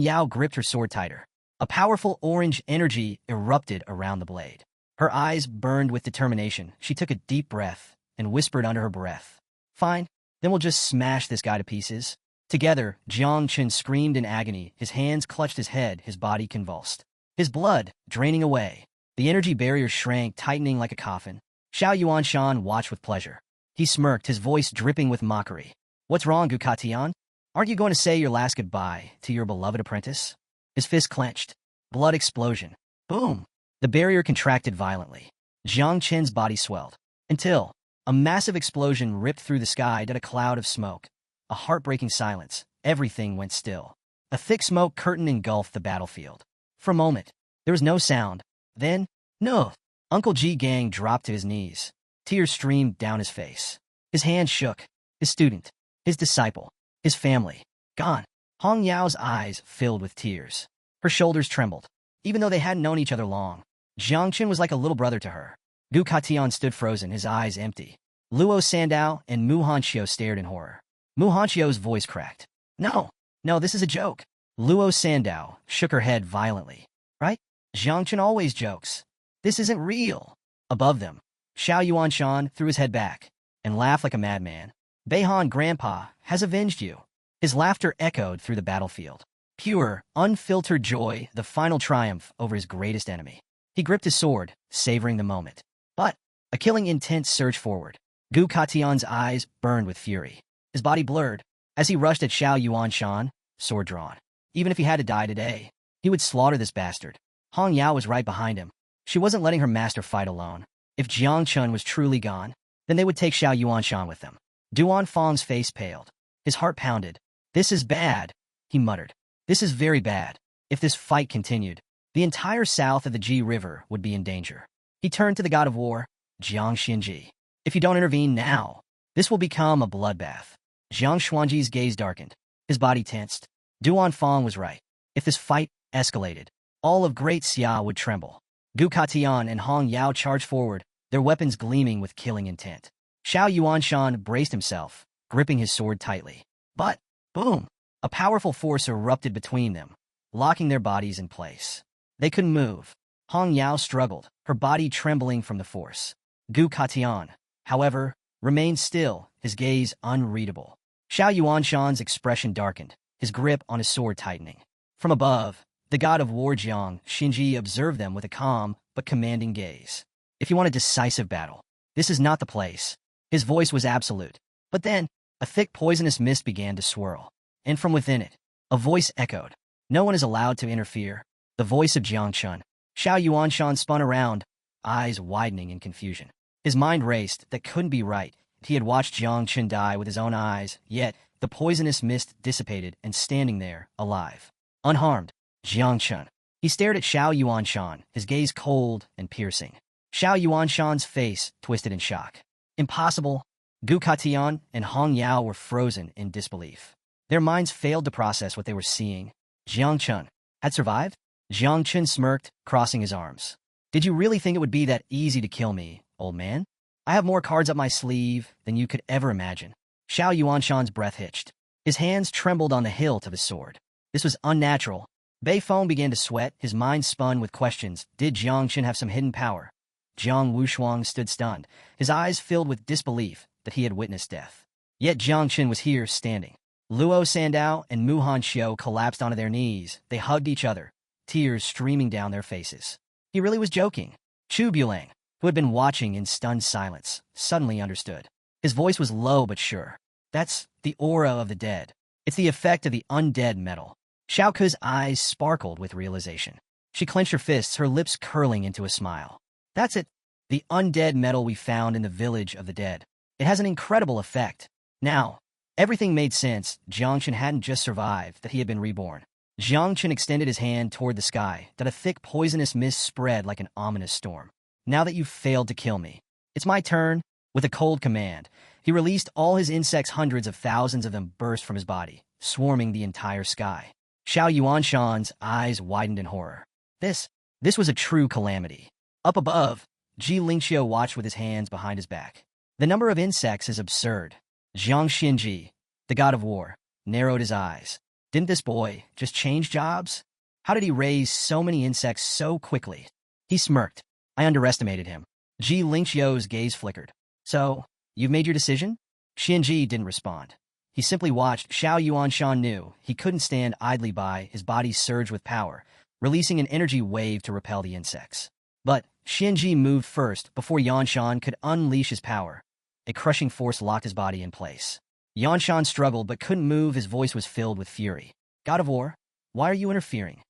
Yao gripped her sword tighter. A powerful orange energy erupted around the blade. Her eyes burned with determination. She took a deep breath and whispered under her breath. Fine, then we'll just smash this guy to pieces. Together, Jiang Chen screamed in agony. His hands clutched his head, his body convulsed. His blood draining away. The energy barrier shrank, tightening like a coffin. Xiao Yuanshan watched with pleasure. He smirked, his voice dripping with mockery. What's wrong, Gu Katian? Aren't you going to say your last goodbye to your beloved apprentice? His fist clenched. Blood explosion. Boom! The barrier contracted violently. Jiang Chen's body swelled. Until a massive explosion ripped through the sky at a cloud of smoke. A heartbreaking silence. Everything went still. A thick smoke curtain engulfed the battlefield. For a moment, there was no sound. Then, no! Uncle Ji Gang dropped to his knees. Tears streamed down his face. His hand shook. His student. His disciple. His family. Gone. Hong Yao's eyes filled with tears. Her shoulders trembled. Even though they hadn't known each other long, Jiang Chen was like a little brother to her. Gu Katian stood frozen, his eyes empty. Luo Sandao and Mu Hanxiu stared in horror. Mu Hanxiu's voice cracked. No, this is a joke. Luo Sandao shook her head violently. Right? Jiang Chen always jokes. This isn't real. Above them, Xiao Yuanshan threw his head back and laughed like a madman. Beihan Grandpa has avenged you. His laughter echoed through the battlefield. Pure, unfiltered joy, the final triumph over his greatest enemy. He gripped his sword, savoring the moment. But a killing intent surged forward. Gu Katian's eyes burned with fury. His body blurred as he rushed at Xiao Yuanshan, sword drawn. Even if he had to die today, he would slaughter this bastard. Hong Yao was right behind him. She wasn't letting her master fight alone. If Jiang Chun was truly gone, then they would take Xiao Yuanshan with them. Duan Fang's face paled. His heart pounded. This is bad, he muttered. This is very bad. If this fight continued, the entire south of the Ji River would be in danger. He turned to the god of war, Jiang Xinji. If you don't intervene now, this will become a bloodbath. Jiang Xuanji's gaze darkened. His body tensed. Duan Fang was right. If this fight escalated, all of Great Xia would tremble. Gu Katian and Hong Yao charged forward, their weapons gleaming with killing intent. Xiao Yuanshan braced himself, gripping his sword tightly. But, boom! A powerful force erupted between them, locking their bodies in place. They couldn't move. Hong Yao struggled, her body trembling from the force. Gu Katian, however, remained still, his gaze unreadable. Xiao Yuanshan's expression darkened, his grip on his sword tightening. From above, the god of war Jiang Xinji observed them with a calm but commanding gaze. If you want a decisive battle, this is not the place. His voice was absolute. But then, a thick poisonous mist began to swirl. And from within it, a voice echoed. No one is allowed to interfere. The voice of Jiang Chun. Xiao Yuanshan spun around, eyes widening in confusion. His mind raced. That couldn't be right. He had watched Jiang Chun die with his own eyes, yet the poisonous mist dissipated and standing there, alive. Unharmed, Jiang Chun. He stared at Xiao Yuanshan, his gaze cold and piercing. Xiao Yuanshan's face twisted in shock. Impossible. Gu Katian and Hong Yao were frozen in disbelief. Their minds failed to process what they were seeing. Jiang Chun had survived? Jiang Chun smirked, crossing his arms. Did you really think it would be that easy to kill me, old man? I have more cards up my sleeve than you could ever imagine. Xiao Yuanshan's breath hitched. His hands trembled on the hilt of his sword. This was unnatural. Bei Feng began to sweat, his mind spun with questions. Did Jiang Chun have some hidden power? Jiang Wushuang stood stunned, his eyes filled with disbelief that he had witnessed death. Yet Jiang Chun was here, standing. Luo Sandao and Muhan Xiao collapsed onto their knees. They hugged each other, tears streaming down their faces. He really was joking. Chu Bulang, who had been watching in stunned silence, suddenly understood. His voice was low but sure. That's the aura of the dead. It's the effect of the undead metal. Xiao Ke's eyes sparkled with realization. She clenched her fists, her lips curling into a smile. That's it. The undead metal we found in the village of the dead. It has an incredible effect. Now, everything made sense. Jiang Chun hadn't just survived, that he had been reborn. Jiang Chun extended his hand toward the sky, that a thick poisonous mist spread like an ominous storm. Now that you've failed to kill me, it's my turn. With a cold command, he released all his insects. Hundreds of thousands of them burst from his body, swarming the entire sky. Xiao Yuanshan's eyes widened in horror. This was a true calamity. Up above, Ji Lingqiu watched with his hands behind his back. The number of insects is absurd. Jiang Xinji, the god of war, narrowed his eyes. Didn't this boy just change jobs? How did he raise so many insects so quickly? He smirked. I underestimated him. Ji Lingqiu's gaze flickered. So, you've made your decision? Xinji didn't respond. He simply watched. Xiao Yuanshan knew he couldn't stand idly by. His body surged with power, releasing an energy wave to repel the insects. But Xinji moved first before Yanshan could unleash his power. A crushing force locked his body in place. Yanshan struggled but couldn't move. His voice was filled with fury. God of war, why are you interfering?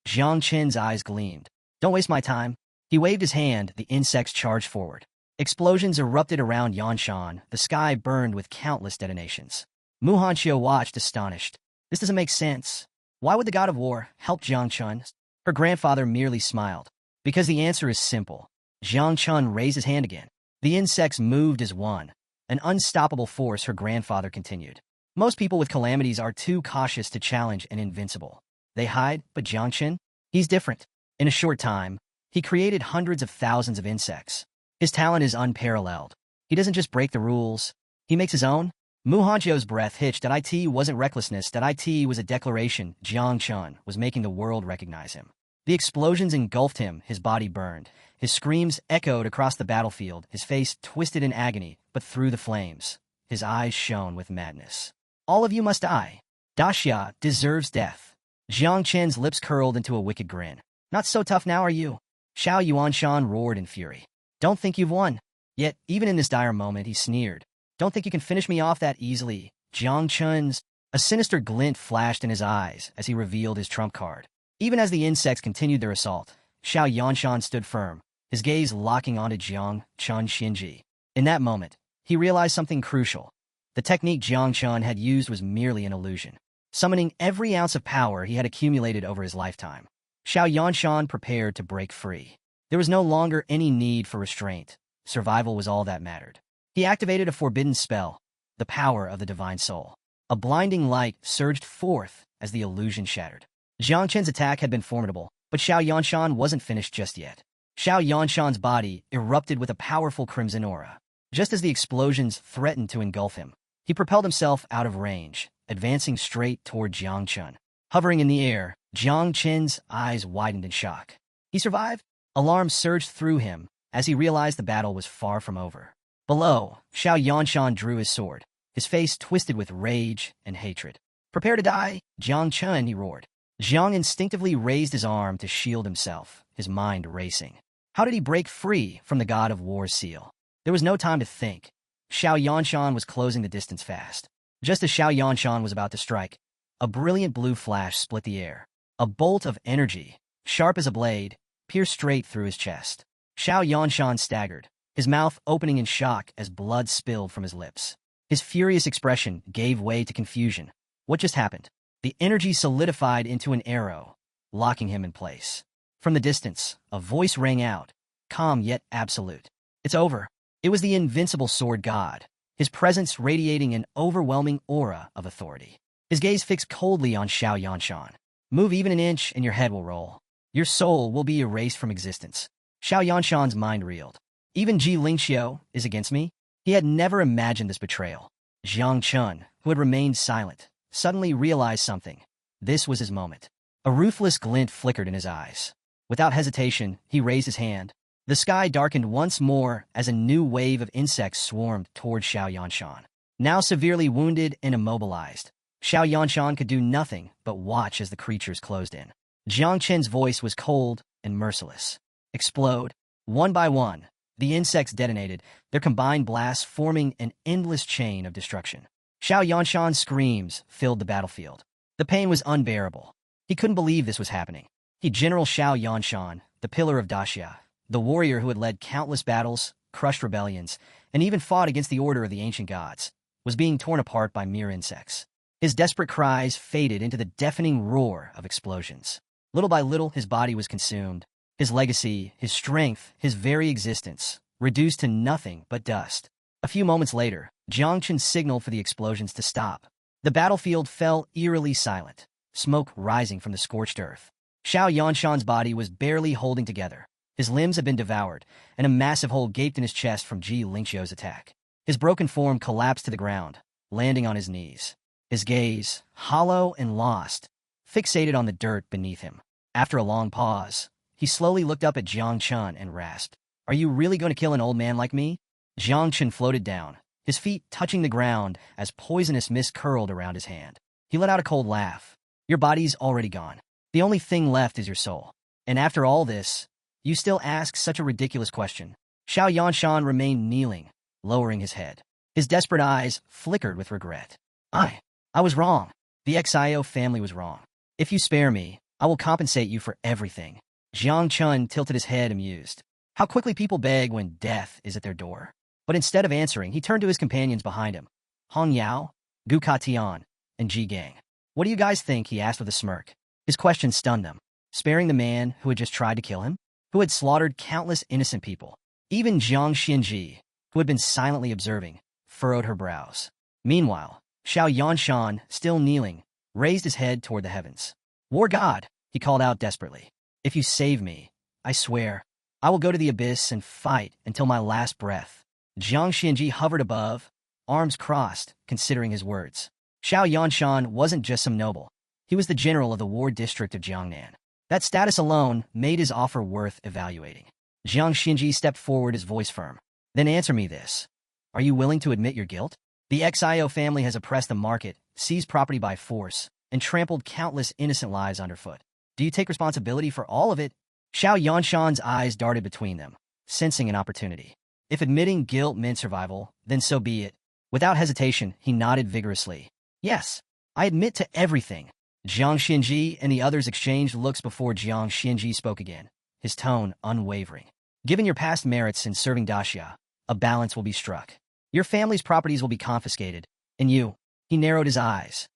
Jiang Chen's eyes gleamed. Don't waste my time. He waved his hand. The insects charged forward. Explosions erupted around Yanshan. The sky burned with countless detonations. Muhan Xiao watched, astonished. This doesn't make sense. Why would the god of war help Jiang Chun? Her grandfather merely smiled. Because the answer is simple. Jiang Chun raised his hand again. The insects moved as one. An unstoppable force, her grandfather continued. Most people with calamities are too cautious to challenge an invincible. They hide, but Jiang Chun? He's different. In a short time, he created hundreds of thousands of insects. His talent is unparalleled. He doesn't just break the rules. He makes his own. Muhancho's breath hitched. That it wasn't recklessness. That it was a declaration. Jiang Chun was making the world recognize him. The explosions engulfed him. His body burned. His screams echoed across the battlefield. His face twisted in agony, but through the flames, His eyes shone with madness. All of you must die. Daxia deserves death. Jiang Chen's lips curled into a wicked grin. Not so tough now, are you? Xiao Yuanshan roared in fury. Don't think you've won. Yet, even in this dire moment, he sneered. Don't think you can finish me off that easily. Jiang Chen's... A sinister glint flashed in his eyes as he revealed his trump card. Even as the insects continued their assault, Xiao Yanshan stood firm, his gaze locking onto Jiang Chun Xinji. In that moment, he realized something crucial. The technique Jiang Chun had used was merely an illusion, summoning every ounce of power he had accumulated over his lifetime. Xiao Yanshan prepared to break free. There was no longer any need for restraint. Survival was all that mattered. He activated a forbidden spell, the power of the divine soul. A blinding light surged forth as the illusion shattered. Jiang Chen's attack had been formidable, but Xiao Yanshan wasn't finished just yet. Xiao Yanshan's body erupted with a powerful crimson aura. Just as the explosions threatened to engulf him, he propelled himself out of range, advancing straight toward Jiang Chun. Hovering in the air, Jiang Chen's eyes widened in shock. He survived? Alarm surged through him as he realized the battle was far from over. Below, Xiao Yanshan drew his sword, his face twisted with rage and hatred. Prepare to die, Jiang Chun, he roared. Jiang instinctively raised his arm to shield himself, his mind racing. How did he break free from the god of war's seal? There was no time to think. Xiao Yanshan was closing the distance fast. Just as Xiao Yanshan was about to strike, a brilliant blue flash split the air. A bolt of energy, sharp as a blade, pierced straight through his chest. Xiao Yanshan staggered, his mouth opening in shock as blood spilled from his lips. His furious expression gave way to confusion. What just happened? The energy solidified into an arrow, locking him in place. From the distance, a voice rang out, calm yet absolute. It's over. It was the invincible sword god, his presence radiating an overwhelming aura of authority. His gaze fixed coldly on Xiao Yanshan. Move even an inch and your head will roll. Your soul will be erased from existence. Xiao Yanshan's mind reeled. Even Ji Lingxiu is against me? He had never imagined this betrayal. Jiang Chun, who had remained silent, suddenly realized something. This was his moment. A ruthless glint flickered in his eyes. Without hesitation, he raised his hand. The sky darkened once more as a new wave of insects swarmed toward Xiao Yanshan. Now severely wounded and immobilized, Xiao Yanshan could do nothing but watch as the creatures closed in. Jiang Chen's voice was cold and merciless. Explode. One by one, the insects detonated, their combined blasts forming an endless chain of destruction. Xiao Yanshan's screams filled the battlefield. The pain was unbearable. He couldn't believe this was happening. General Xiao Yanshan, the pillar of Daxia, the warrior who had led countless battles, crushed rebellions, and even fought against the order of the ancient gods, was being torn apart by mere insects. His desperate cries faded into the deafening roar of explosions. Little by little, his body was consumed. His legacy, his strength, his very existence, reduced to nothing but dust. A few moments later, Jiang Chen signaled for the explosions to stop. The battlefield fell eerily silent, smoke rising from the scorched earth. Xiao Yanshan's body was barely holding together. His limbs had been devoured, and a massive hole gaped in his chest from Ji Lingxiu's attack. His broken form collapsed to the ground, landing on his knees. His gaze, hollow and lost, fixated on the dirt beneath him. After a long pause, he slowly looked up at Jiang Chun and rasped, "Are you really going to kill an old man like me?" Jiang Chun floated down, his feet touching the ground as poisonous mist curled around his hand. He let out a cold laugh. "Your body's already gone. The only thing left is your soul. And after all this, you still ask such a ridiculous question." Xiao Yanshan remained kneeling, lowering his head. His desperate eyes flickered with regret. I was wrong. The Xiao family was wrong. If you spare me, I will compensate you for everything." Jiang Chun tilted his head, amused. How quickly people beg when death is at their door. But instead of answering, he turned to his companions behind him. Hong Yao, Gu Ka Tian, and Ji Gang. "What do you guys think?" he asked with a smirk. His question stunned them. Sparing the man who had just tried to kill him? Who had slaughtered countless innocent people? Even Jiang Xinji, who had been silently observing, furrowed her brows. Meanwhile, Xiao Yanshan, still kneeling, raised his head toward the heavens. "War God," he called out desperately. "If you save me, I swear, I will go to the abyss and fight until my last breath." Jiang Xinji hovered above, arms crossed, considering his words. Xiao Yanshan wasn't just some noble. He was the general of the war district of Jiangnan. That status alone made his offer worth evaluating. Jiang Xinji stepped forward, his voice firm. "Then answer me this. Are you willing to admit your guilt?" The Xiao family has oppressed the market, seized property by force, and trampled countless innocent lives underfoot. Do you take responsibility for all of it? Xiao Yanshan's eyes darted between them, sensing an opportunity. If admitting guilt meant survival, then so be it. Without hesitation, he nodded vigorously. Yes, I admit to everything. Jiang Xinji and the others exchanged looks before Jiang Xinji spoke again, his tone unwavering. Given your past merits in serving Daxia, a balance will be struck. Your family's properties will be confiscated, and you, he narrowed his eyes.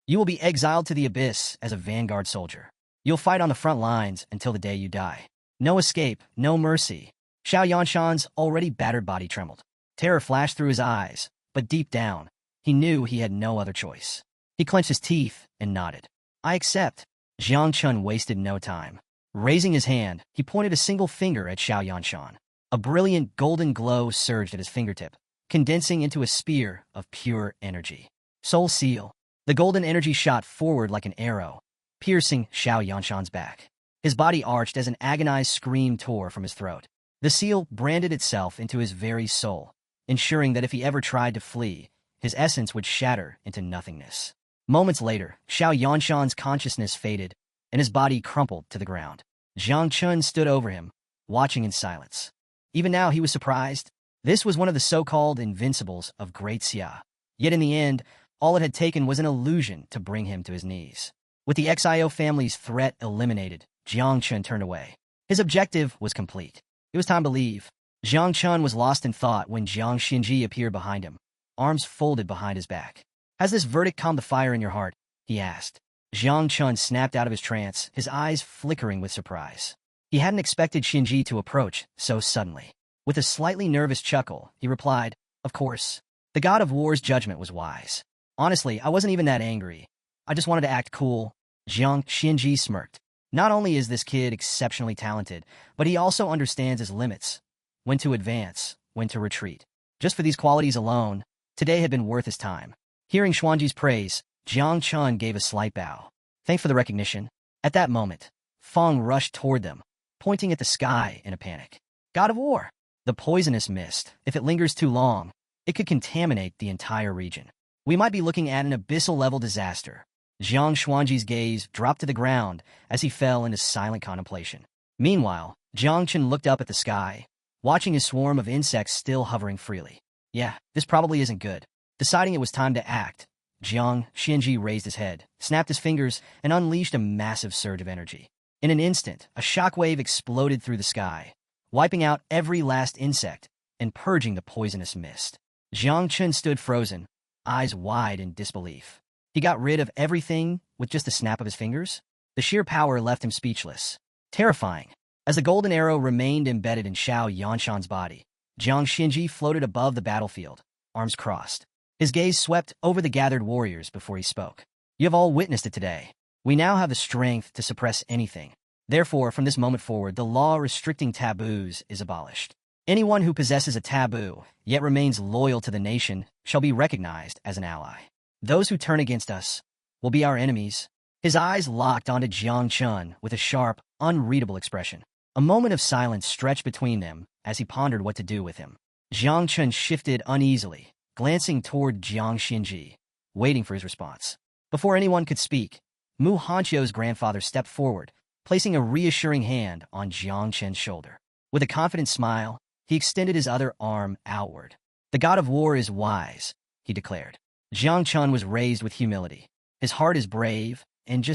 You will be exiled to the abyss as a vanguard soldier. You'll fight on the front lines until the day you die. No escape, no mercy. Xiao Yanshan's already battered body trembled. Terror flashed through his eyes, but deep down, he knew he had no other choice. He clenched his teeth and nodded. I accept. Jiang Chun wasted no time. Raising his hand, he pointed a single finger at Xiao Yanshan. A brilliant golden glow surged at his fingertip, condensing into a spear of pure energy. Soul Seal. The golden energy shot forward like an arrow, piercing Xiao Yanshan's back. His body arched as an agonized scream tore from his throat. The seal branded itself into his very soul, ensuring that if he ever tried to flee, his essence would shatter into nothingness. Moments later, Xiao Yanshan's consciousness faded, and his body crumpled to the ground. Jiang Chun stood over him, watching in silence. Even now he was surprised. This was one of the so-called invincibles of Great Xia. Yet in the end, all it had taken was an illusion to bring him to his knees. With the Xiao family's threat eliminated, Jiang Chun turned away. His objective was complete. It was time to leave. Jiang Chun was lost in thought when Jiang Xinji appeared behind him, arms folded behind his back. Has this verdict calmed the fire in your heart? He asked. Jiang Chun snapped out of his trance, his eyes flickering with surprise. He hadn't expected Xinji to approach so suddenly. With a slightly nervous chuckle, he replied, Of course. The god of war's judgment was wise. Honestly, I wasn't even that angry. I just wanted to act cool. Jiang Xinji smirked. Not only is this kid exceptionally talented, but he also understands his limits. When to advance, when to retreat. Just for these qualities alone, today had been worth his time. Hearing Xuanji's praise, Jiang Chun gave a slight bow. Thanks for the recognition. At that moment, Feng rushed toward them, pointing at the sky in a panic. God of War! The poisonous mist, if it lingers too long, it could contaminate the entire region. We might be looking at an abyssal-level disaster. Jiang Xuanji's gaze dropped to the ground as he fell into silent contemplation. Meanwhile, Jiang Chun looked up at the sky, watching his swarm of insects still hovering freely. Yeah, this probably isn't good. Deciding it was time to act, Jiang Xinji raised his head, snapped his fingers, and unleashed a massive surge of energy. In an instant, a shockwave exploded through the sky, wiping out every last insect and purging the poisonous mist. Jiang Chun stood frozen, eyes wide in disbelief. He got rid of everything with just a snap of his fingers? The sheer power left him speechless. Terrifying. As the golden arrow remained embedded in Xiao Yanshan's body, Jiang Xinji floated above the battlefield, arms crossed. His gaze swept over the gathered warriors before he spoke. You have all witnessed it today. We now have the strength to suppress anything. Therefore, from this moment forward, the law restricting taboos is abolished. Anyone who possesses a taboo, yet remains loyal to the nation, shall be recognized as an ally. Those who turn against us will be our enemies. His eyes locked onto Jiang Chun with a sharp, unreadable expression. A moment of silence stretched between them as he pondered what to do with him. Jiang Chun shifted uneasily, glancing toward Jiang Xinji, waiting for his response. Before anyone could speak, Mu Hanqiu's grandfather stepped forward, placing a reassuring hand on Jiang Chen's shoulder. With a confident smile, he extended his other arm outward. The god of war is wise, he declared. Jiang Chun was raised with humility. His heart is brave, and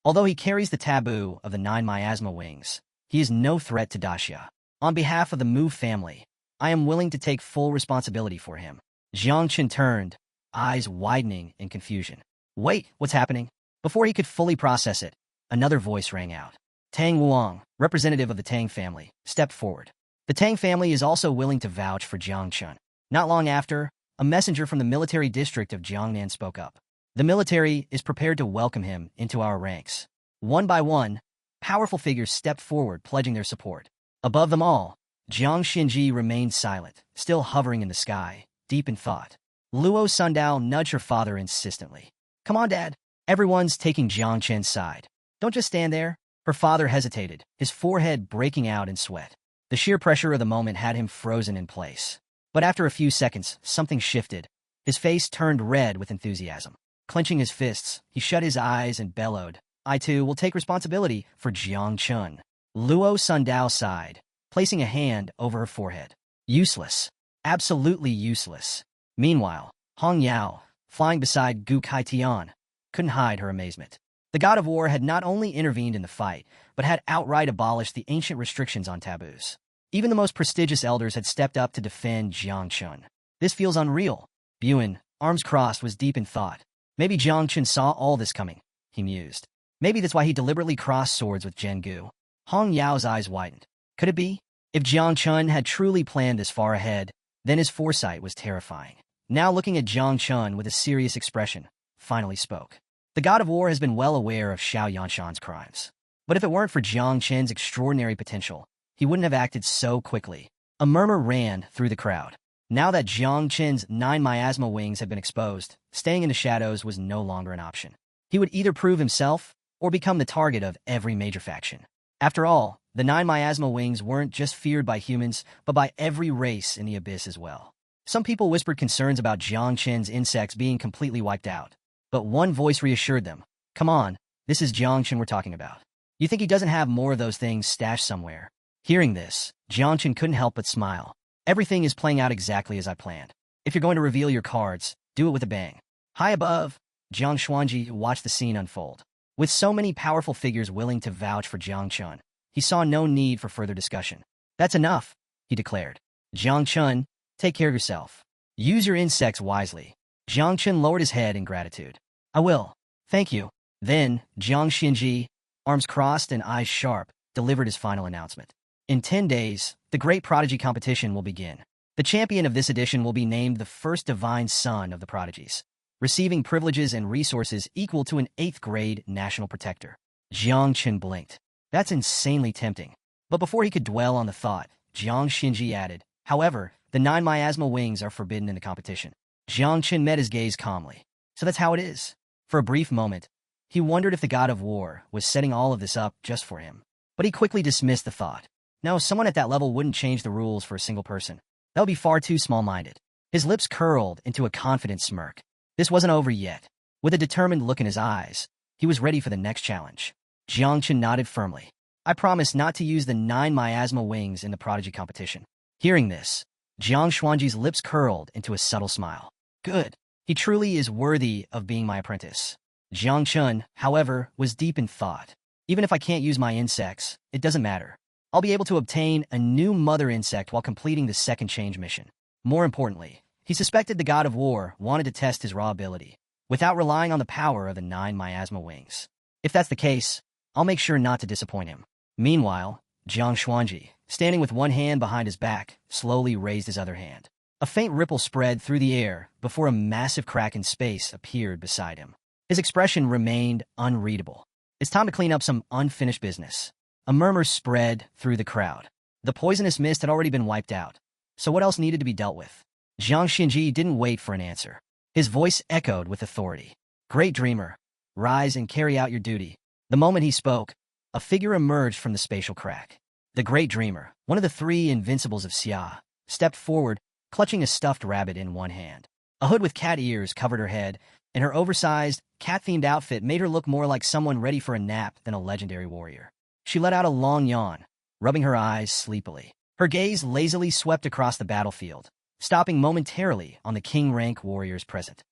although he carries the taboo of the 9 miasma wings, he is no threat to Daxia. On behalf of the Mu family, I am willing to take full responsibility for him. Jiang Chun turned, eyes widening in confusion. Wait, what's happening? Before he could fully process it, another voice rang out. Tang Wuang, representative of the Tang family, stepped forward. The Tang family is also willing to vouch for Jiang Chun. Not long after, a messenger from the military district of Jiangnan spoke up. The military is prepared to welcome him into our ranks. One by one, powerful figures stepped forward, pledging their support. Above them all, Jiang Xinji remained silent, still hovering in the sky, deep in thought. Luo Sundao nudged her father insistently. Come on, Dad. Everyone's taking Jiang Chen's side. Don't just stand there. Her father hesitated, his forehead breaking out in sweat. The sheer pressure of the moment had him frozen in place. But after a few seconds, something shifted. His face turned red with enthusiasm. Clenching his fists, he shut his eyes and bellowed, "I too will take responsibility for Jiangchun." Luo Sundao sighed, placing a hand over her forehead. Useless. Absolutely useless. Meanwhile, Hong Yao, flying beside Gu Kai Tian, couldn't hide her amazement. The god of war had not only intervened in the fight, but had outright abolished the ancient restrictions on taboos. Even the most prestigious elders had stepped up to defend Jiangchun. This feels unreal. Buin, arms crossed, was deep in thought. Maybe Jiangchun saw all this coming, he mused. Maybe that's why he deliberately crossed swords with Zhengu. Hong Yao's eyes widened. Could it be? If Jiangchun had truly planned this far ahead, then his foresight was terrifying. Now looking at Jiangchun with a serious expression, finally spoke. The god of war has been well aware of Xiao Yanshan's crimes. But if it weren't for Jiangchun's extraordinary potential, he wouldn't have acted so quickly. A murmur ran through the crowd. Now that Jiangchun's 9 miasma wings had been exposed, staying in the shadows was no longer an option. He would either prove himself or become the target of every major faction. After all, the 9 miasma wings weren't just feared by humans, but by every race in the abyss as well. Some people whispered concerns about Jiangchun's insects being completely wiped out. But one voice reassured them. Come on, this is Jiangchun we're talking about. You think he doesn't have more of those things stashed somewhere? Hearing this, Jiangchun couldn't help but smile. Everything is playing out exactly as I planned. If you're going to reveal your cards, do it with a bang. High above, Jiang Xuanji watched the scene unfold. With so many powerful figures willing to vouch for Jiangchun, he saw no need for further discussion. That's enough, he declared. Jiangchun, take care of yourself. Use your insects wisely. Jiangchun lowered his head in gratitude. I will. Thank you. Then, Jiang Xinji, arms crossed and eyes sharp, delivered his final announcement. In 10 days, the Great Prodigy Competition will begin. The champion of this edition will be named the first divine son of the prodigies, receiving privileges and resources equal to an 8th grade national protector. Jiangchun blinked. That's insanely tempting. But before he could dwell on the thought, Jiang Xinji added, however, the 9 miasma wings are forbidden in the competition. Jiangchun met his gaze calmly. So that's how it is. For a brief moment, he wondered if the god of war was setting all of this up just for him. But he quickly dismissed the thought. No, someone at that level wouldn't change the rules for a single person. That would be far too small-minded. His lips curled into a confident smirk. This wasn't over yet. With a determined look in his eyes, he was ready for the next challenge. Jiangchun nodded firmly. I promise not to use the 9 miasma wings in the prodigy competition. Hearing this, Jiang Xuanji's lips curled into a subtle smile. Good. He truly is worthy of being my apprentice. Jiangchun, however, was deep in thought. Even if I can't use my insects, it doesn't matter. I'll be able to obtain a new mother insect while completing the second change mission. More importantly, he suspected the god of war wanted to test his raw ability, without relying on the power of the 9 miasma wings. If that's the case, I'll make sure not to disappoint him. Meanwhile, Jiang Xuanji, standing with one hand behind his back, slowly raised his other hand. A faint ripple spread through the air before a massive crack in space appeared beside him. His expression remained unreadable. It's time to clean up some unfinished business. A murmur spread through the crowd. The poisonous mist had already been wiped out, so what else needed to be dealt with? Jiang Xinji didn't wait for an answer. His voice echoed with authority. Great dreamer, rise and carry out your duty. The moment he spoke, a figure emerged from the spatial crack. The great dreamer, one of the 3 invincibles of Xiao, stepped forward, clutching a stuffed rabbit in one hand. A hood with cat ears covered her head, and her oversized, cat-themed outfit made her look more like someone ready for a nap than a legendary warrior. She let out a long yawn, rubbing her eyes sleepily. Her gaze lazily swept across the battlefield, stopping momentarily on the king-rank warriors present.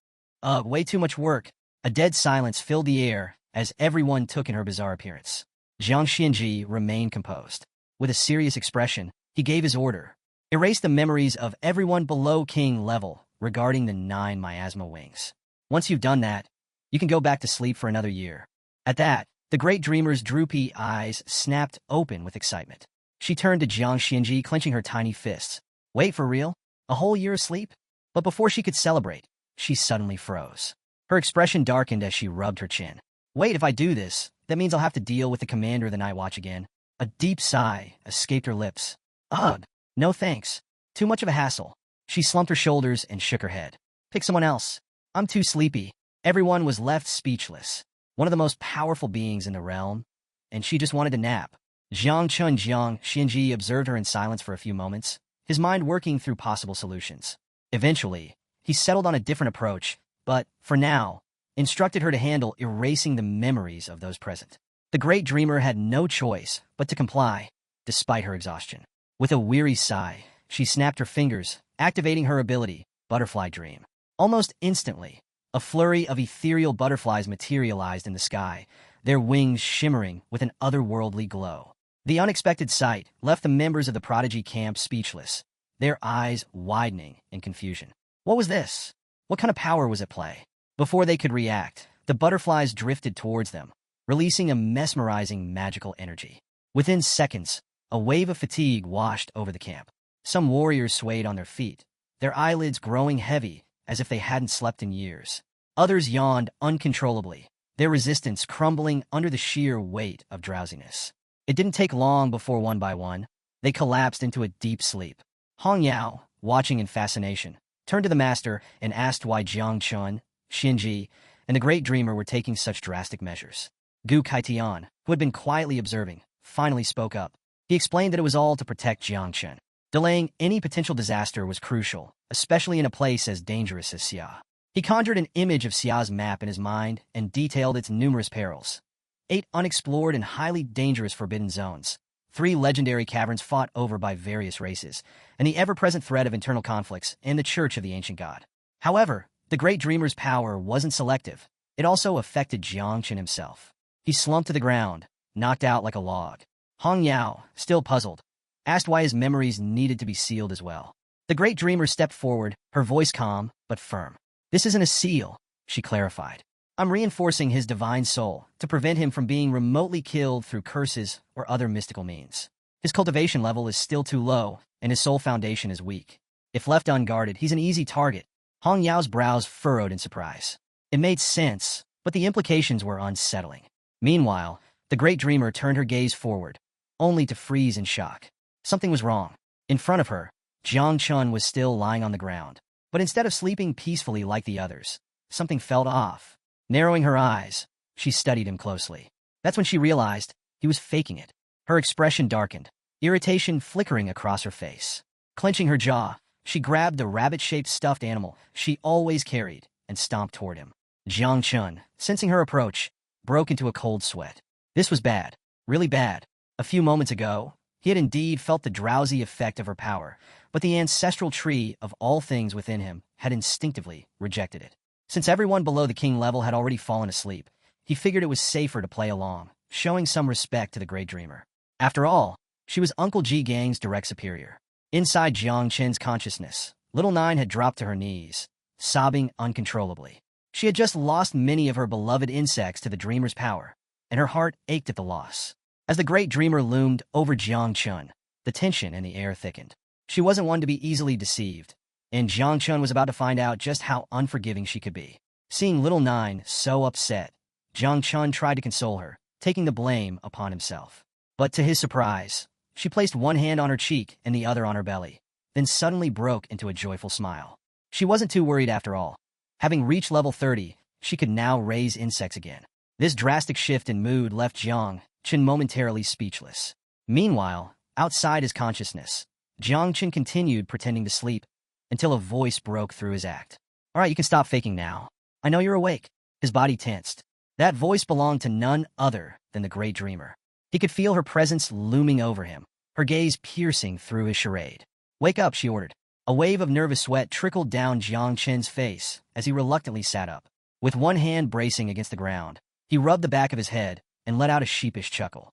Way too much work. A dead silence filled the air as everyone took in her bizarre appearance. Jiang Xinji remained composed. With a serious expression, he gave his order. Erase the memories of everyone below king level regarding the 9 miasma wings. Once you've done that, you can go back to sleep for another year. At that, the great dreamer's droopy eyes snapped open with excitement. She turned to Jiang Xinji, clenching her tiny fists. Wait, for real? A whole year of sleep? But before she could celebrate, she suddenly froze. Her expression darkened as she rubbed her chin. Wait, if I do this, that means I'll have to deal with the commander of the Night Watch again. A deep sigh escaped her lips. Ugh, no thanks. Too much of a hassle. She slumped her shoulders and shook her head. Pick someone else. I'm too sleepy. Everyone was left speechless. One of the most powerful beings in the realm, and she just wanted to nap. Jiang Xinji observed her in silence for a few moments, his mind working through possible solutions. Eventually, he settled on a different approach, but, for now, instructed her to handle erasing the memories of those present. The great dreamer had no choice but to comply, despite her exhaustion. With a weary sigh, she snapped her fingers, activating her ability, Butterfly Dream. Almost instantly, a flurry of ethereal butterflies materialized in the sky, their wings shimmering with an otherworldly glow. The unexpected sight left the members of the Prodigy camp speechless, their eyes widening in confusion. What was this? What kind of power was at play? Before they could react, the butterflies drifted towards them, releasing a mesmerizing magical energy. Within seconds, a wave of fatigue washed over the camp. Some warriors swayed on their feet, their eyelids growing heavy as if they hadn't slept in years. Others yawned uncontrollably, their resistance crumbling under the sheer weight of drowsiness. It didn't take long before one by one, they collapsed into a deep sleep. Hong Yao, watching in fascination, turned to the master and asked why Jiang Chun, Xinji, and the Great Dreamer were taking such drastic measures. Gu Kaitian, who had been quietly observing, finally spoke up. He explained that it was all to protect Jiang Chun. Delaying any potential disaster was crucial, especially in a place as dangerous as Xiao. He conjured an image of Xiao's map in his mind and detailed its numerous perils. 8 unexplored and highly dangerous forbidden zones, 3 legendary caverns fought over by various races, and the ever-present threat of internal conflicts in the Church of the Ancient God. However, the Great Dreamer's power wasn't selective. It also affected Jiang Chun himself. He slumped to the ground, knocked out like a log. Hong Yao, still puzzled, asked why his memories needed to be sealed as well. The Great Dreamer stepped forward, her voice calm but firm. "This isn't a seal," she clarified. "I'm reinforcing his divine soul to prevent him from being remotely killed through curses or other mystical means. His cultivation level is still too low, and his soul foundation is weak. If left unguarded, he's an easy target." Hong Yao's brows furrowed in surprise. It made sense, but the implications were unsettling. Meanwhile, the Great Dreamer turned her gaze forward, only to freeze in shock. Something was wrong. In front of her, Jiang Chun was still lying on the ground, but instead of sleeping peacefully like the others, something felt off. Narrowing her eyes, she studied him closely. That's when she realized he was faking it. Her expression darkened, irritation flickering across her face. Clenching her jaw, she grabbed the rabbit-shaped stuffed animal she always carried and stomped toward him. Jiang Chun, sensing her approach, broke into a cold sweat. This was bad, really bad. A few moments ago, he had indeed felt the drowsy effect of her power, but the ancestral tree of all things within him had instinctively rejected it. Since everyone below the king level had already fallen asleep, he figured it was safer to play along, showing some respect to the Great Dreamer. After all, she was Uncle Ji Gang's direct superior. Inside Jiang Chen's consciousness, Little Nine had dropped to her knees, sobbing uncontrollably. She had just lost many of her beloved insects to the Dreamer's power, and her heart ached at the loss. As the Great Dreamer loomed over Jiang Chun, the tension in the air thickened. She wasn't one to be easily deceived, and Jiang Chun was about to find out just how unforgiving she could be. Seeing Little Nine so upset, Jiang Chun tried to console her, taking the blame upon himself. But to his surprise, she placed one hand on her cheek and the other on her belly, then suddenly broke into a joyful smile. She wasn't too worried after all. Having reached level 30, she could now raise insects again. This drastic shift in mood left Jiang Chun momentarily speechless. Meanwhile, outside his consciousness, Jiang Chun continued pretending to sleep until a voice broke through his act. "All right, you can stop faking now. I know you're awake." His body tensed. That voice belonged to none other than the Great Dreamer. He could feel her presence looming over him, her gaze piercing through his charade. "Wake up," she ordered. A wave of nervous sweat trickled down Jiang Chen's face as he reluctantly sat up. With one hand bracing against the ground, he rubbed the back of his head and let out a sheepish chuckle.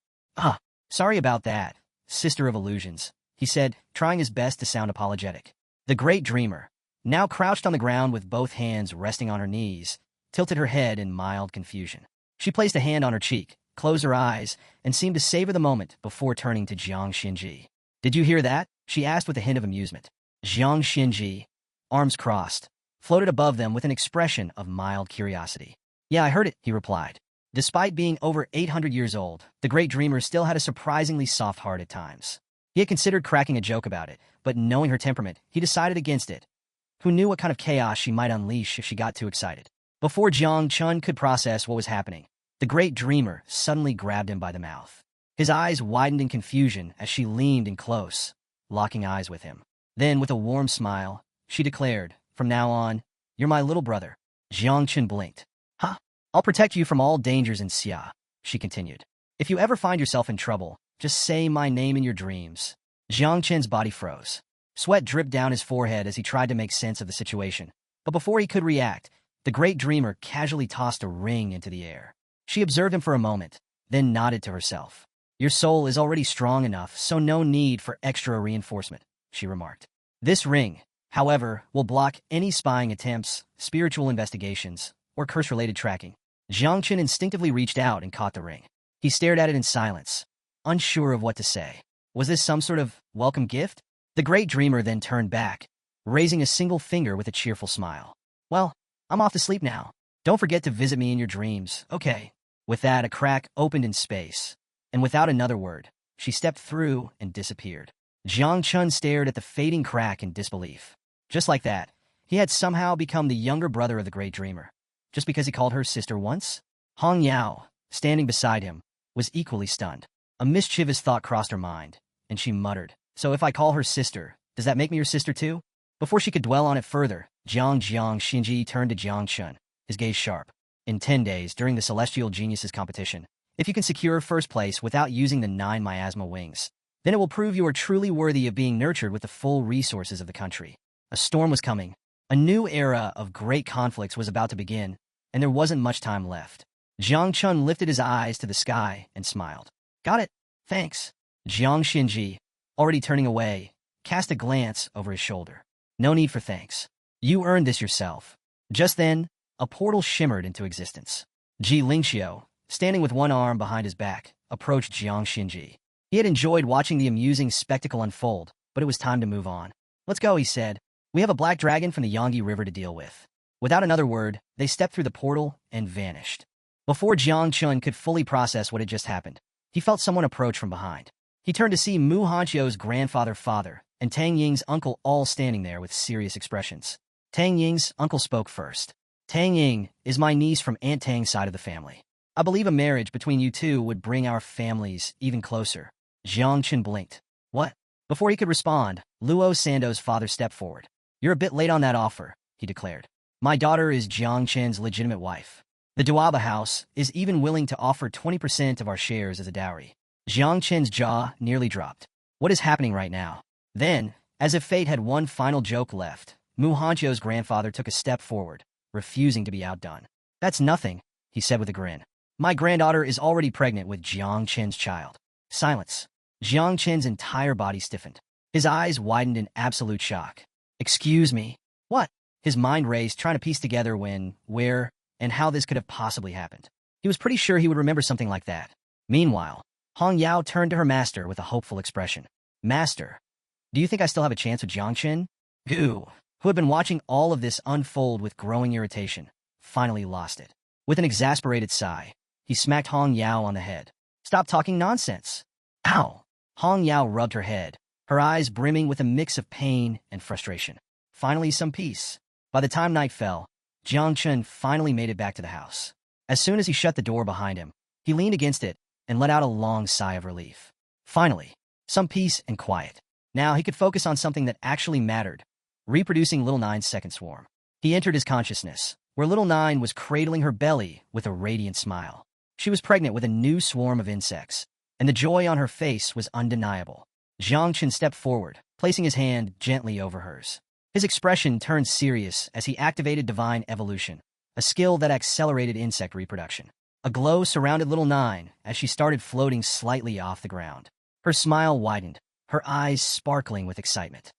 Sorry about that, Sister of Illusions," he said, trying his best to sound apologetic. The Great Dreamer, now crouched on the ground with both hands resting on her knees, tilted her head in mild confusion. She placed a hand on her cheek, closed her eyes, and seemed to savor the moment before turning to Jiang Xinji. "Did you hear that?" she asked with a hint of amusement. Jiang Xinji, arms crossed, floated above them with an expression of mild curiosity. "Yeah, I heard it," he replied. Despite being over 800 years old, the Great Dreamer still had a surprisingly soft heart at times. He had considered cracking a joke about it, but knowing her temperament, he decided against it. Who knew what kind of chaos she might unleash if she got too excited? Before Jiang Chun could process what was happening, the Great Dreamer suddenly grabbed him by the mouth. His eyes widened in confusion as she leaned in close, locking eyes with him. Then, with a warm smile, she declared, From now on, you're my little brother. Jiangchen blinked. Huh? I'll protect you from all dangers in Xia, she continued. If you ever find yourself in trouble, just say my name in your dreams. Jiangchen's body froze. Sweat dripped down his forehead as he tried to make sense of the situation. But before he could react, the great dreamer casually tossed a ring into the air. She observed him for a moment, then nodded to herself. Your soul is already strong enough, so no need for extra reinforcement, she remarked. This ring, however, will block any spying attempts, spiritual investigations, or curse-related tracking. Jiangchen instinctively reached out and caught the ring. He stared at it in silence, unsure of what to say. Was this some sort of welcome gift? The great dreamer then turned back, raising a single finger with a cheerful smile. Well, I'm off to sleep now. Don't forget to visit me in your dreams, okay? With that, a crack opened in space, and without another word, she stepped through and disappeared. Jiangchen stared at the fading crack in disbelief. Just like that, he had somehow become the younger brother of the great dreamer. Just because he called her sister once? Hong Yao, standing beside him, was equally stunned. A mischievous thought crossed her mind, and she muttered, so if I call her sister, does that make me your sister too? Before she could dwell on it further, Jiang Xinji turned to Jiangchen, his gaze sharp. In 10 days, during the Celestial Geniuses competition, if you can secure first place without using the 9 miasma wings, then it will prove you are truly worthy of being nurtured with the full resources of the country. A storm was coming. A new era of great conflicts was about to begin, and there wasn't much time left. Jiangchen lifted his eyes to the sky and smiled. Got it. Thanks. Jiang Xinji, already turning away, cast a glance over his shoulder. No need for thanks. You earned this yourself. Just then, a portal shimmered into existence. Ji Lingxiao, standing with one arm behind his back, approached Jiang Xinji. He had enjoyed watching the amusing spectacle unfold, but it was time to move on. Let's go, he said. We have a black dragon from the Yangtze River to deal with. Without another word, they stepped through the portal and vanished. Before Jiangchen could fully process what had just happened, he felt someone approach from behind. He turned to see Mu Hanqiu's grandfather and Tang Ying's uncle all standing there with serious expressions. Tang Ying's uncle spoke first. Tang Ying is my niece from Aunt Tang's side of the family. I believe a marriage between you two would bring our families even closer. Jiangchen blinked. What? Before he could respond, Luo Sando's father stepped forward. You're a bit late on that offer, he declared. My daughter is Jiangchen's legitimate wife. The Duaba house is even willing to offer 20% of our shares as a dowry. Jiangchen's jaw nearly dropped. What is happening right now? Then, as if fate had one final joke left, Mu Hanqiu's grandfather took a step forward, refusing to be outdone. That's nothing, he said with a grin. My granddaughter is already pregnant with Jiangchen's child. Silence. Jiangchen's entire body stiffened. His eyes widened in absolute shock. Excuse me? What? His mind raced, trying to piece together when, where, and how this could have possibly happened. He was pretty sure he would remember something like that. Meanwhile, Hong Yao turned to her master with a hopeful expression. Master, do you think I still have a chance with Jiangchen? Gu, who had been watching all of this unfold with growing irritation, finally lost it. With an exasperated sigh, he smacked Hong Yao on the head. Stop talking nonsense. Ow! Hong Yao rubbed her head, her eyes brimming with a mix of pain and frustration. Finally, some peace. By the time night fell, Jiangchen finally made it back to the house. As soon as he shut the door behind him, he leaned against it and let out a long sigh of relief. Finally, some peace and quiet. Now he could focus on something that actually mattered, reproducing Little Nine's second swarm. He entered his consciousness, where Little Nine was cradling her belly with a radiant smile. She was pregnant with a new swarm of insects, and the joy on her face was undeniable. Jiangchen stepped forward, placing his hand gently over hers. His expression turned serious as he activated Divine Evolution, a skill that accelerated insect reproduction. A glow surrounded Little Nine as she started floating slightly off the ground. Her smile widened, her eyes sparkling with excitement.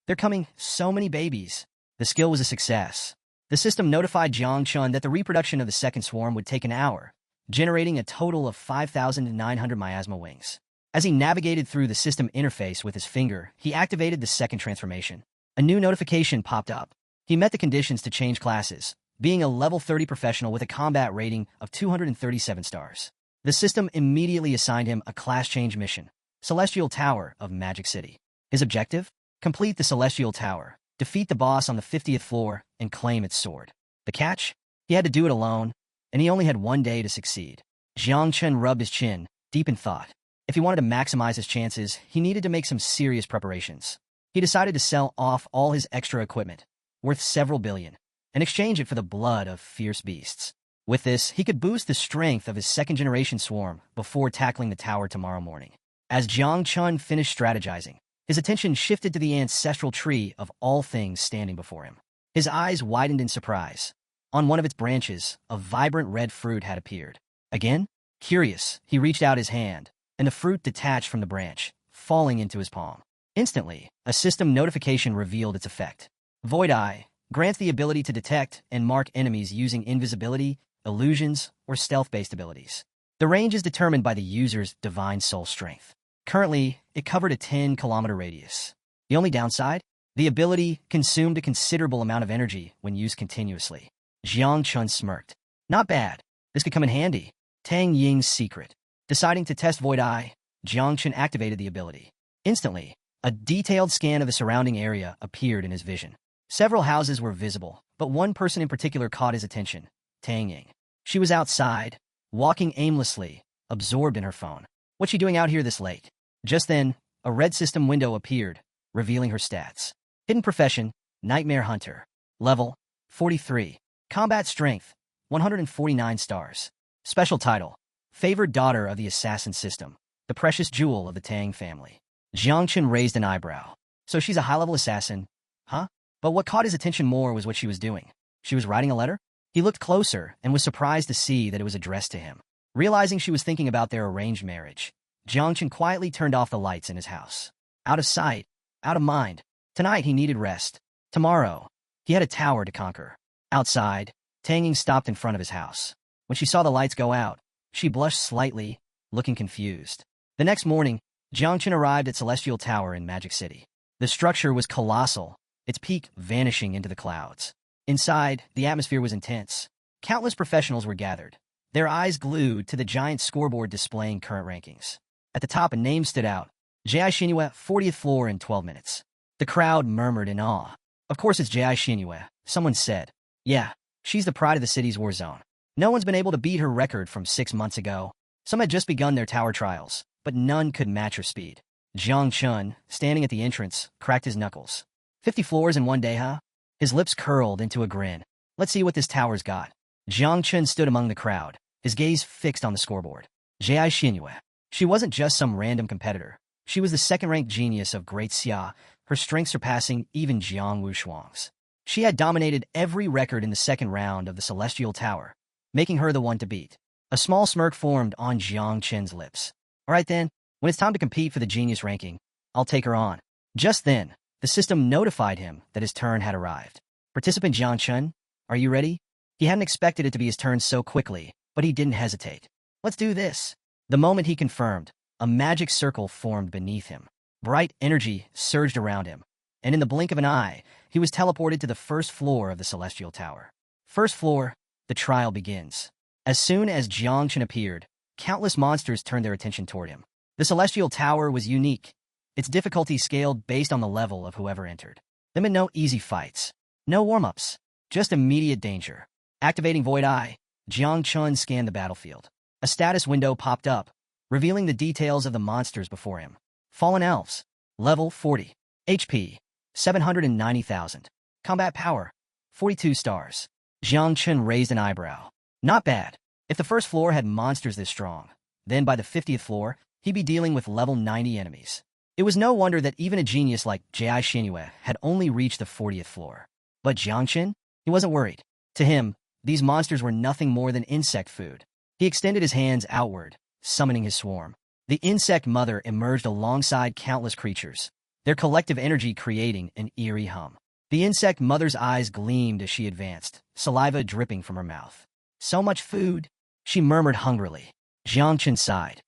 They're coming, so many babies. The skill was a success. The system notified Jiangchen that the reproduction of the second swarm would take an hour, generating a total of 5,900 miasma wings. As he navigated through the system interface with his finger, he activated the second transformation. A new notification popped up. He met the conditions to change classes, being a level 30 professional with a combat rating of 237 stars. The system immediately assigned him a class change mission, Celestial Tower of Magic City. His objective? Complete the Celestial Tower, defeat the boss on the 50th floor, and claim its sword. The catch? He had to do it alone, and he only had 1 day to succeed. Jiangchen rubbed his chin, deep in thought. If he wanted to maximize his chances, he needed to make some serious preparations. He decided to sell off all his extra equipment, worth several billion, and exchange it for the blood of fierce beasts. With this, he could boost the strength of his second-generation swarm before tackling the tower tomorrow morning. As Jiang Chun finished strategizing, his attention shifted to the ancestral tree of all things standing before him. His eyes widened in surprise. On one of its branches, a vibrant red fruit had appeared. Again, curious, he reached out his hand, and the fruit detached from the branch, falling into his palm. Instantly, a system notification revealed its effect. Void Eye grants the ability to detect and mark enemies using invisibility, illusions, or stealth-based abilities. The range is determined by the user's divine soul strength. Currently, it covered a 10-kilometer radius. The only downside? The ability consumed a considerable amount of energy when used continuously. Jiang Chun smirked. Not bad. This could come in handy. Tang Ying's secret. Deciding to test Void Eye, Jiang Chun activated the ability. Instantly, a detailed scan of the surrounding area appeared in his vision. Several houses were visible, but one person in particular caught his attention, Tang Ying. She was outside, walking aimlessly, absorbed in her phone. What's she doing out here this late? Just then, a red system window appeared, revealing her stats. Hidden profession, Nightmare Hunter. Level, 43. Combat strength, 149 stars. Special title, Favored Daughter of the Assassin System, the precious jewel of the Tang family. Jiang Chun raised an eyebrow. So she's a high-level assassin, huh? But what caught his attention more was what she was doing. She was writing a letter? He looked closer and was surprised to see that it was addressed to him. Realizing she was thinking about their arranged marriage, Jiang Chun quietly turned off the lights in his house. Out of sight, out of mind. Tonight he needed rest. Tomorrow, he had a tower to conquer. Outside, Tang Ying stopped in front of his house. When she saw the lights go out, she blushed slightly, looking confused. The next morning, Jiang Chun arrived at Celestial Tower in Magic City. The structure was colossal, its peak vanishing into the clouds. Inside, the atmosphere was intense. Countless professionals were gathered, their eyes glued to the giant scoreboard displaying current rankings. At the top, a name stood out. J.I. Xinyue, 40th floor in 12 minutes. The crowd murmured in awe. Of course it's J.I. Xinyue, someone said. Yeah, she's the pride of the city's war zone. No one's been able to beat her record from 6 months ago. Some had just begun their tower trials, but none could match her speed. Jiang Chun, standing at the entrance, cracked his knuckles. 50 floors in one day, huh? His lips curled into a grin. Let's see what this tower's got. Jiang Chun stood among the crowd, his gaze fixed on the scoreboard. J.I. Xinyue. She wasn't just some random competitor. She was the second-ranked genius of Great Xia, her strength surpassing even Jiang Wushuang's. She had dominated every record in the second round of the Celestial Tower, making her the one to beat. A small smirk formed on Jiang Chun's lips. All right then, when it's time to compete for the genius ranking, I'll take her on. Just then, the system notified him that his turn had arrived. Participant Jiang Chun, are you ready? He hadn't expected it to be his turn so quickly, but he didn't hesitate. Let's do this. The moment he confirmed, a magic circle formed beneath him. Bright energy surged around him, and in the blink of an eye, he was teleported to the first floor of the Celestial Tower. First floor, the trial begins. As soon as Jiang Chun appeared, countless monsters turned their attention toward him. The Celestial Tower was unique. Its difficulty scaled based on the level of whoever entered. There meant no easy fights, no warm-ups, just immediate danger. Activating Void Eye, Jiang Chun scanned the battlefield. A status window popped up, revealing the details of the monsters before him. Fallen Elves, level 40, HP, 790,000. Combat power, 42 stars. Jiang Chun raised an eyebrow. Not bad. If the first floor had monsters this strong, then by the 50th floor, he'd be dealing with level 90 enemies. It was no wonder that even a genius like J.I. Xinyue had only reached the 40th floor. But Jiang Chun? He wasn't worried. To him, these monsters were nothing more than insect food. He extended his hands outward, summoning his swarm. The insect mother emerged alongside countless creatures, their collective energy creating an eerie hum. The insect mother's eyes gleamed as she advanced, saliva dripping from her mouth. So much food, she murmured hungrily. Jiang Chun sighed.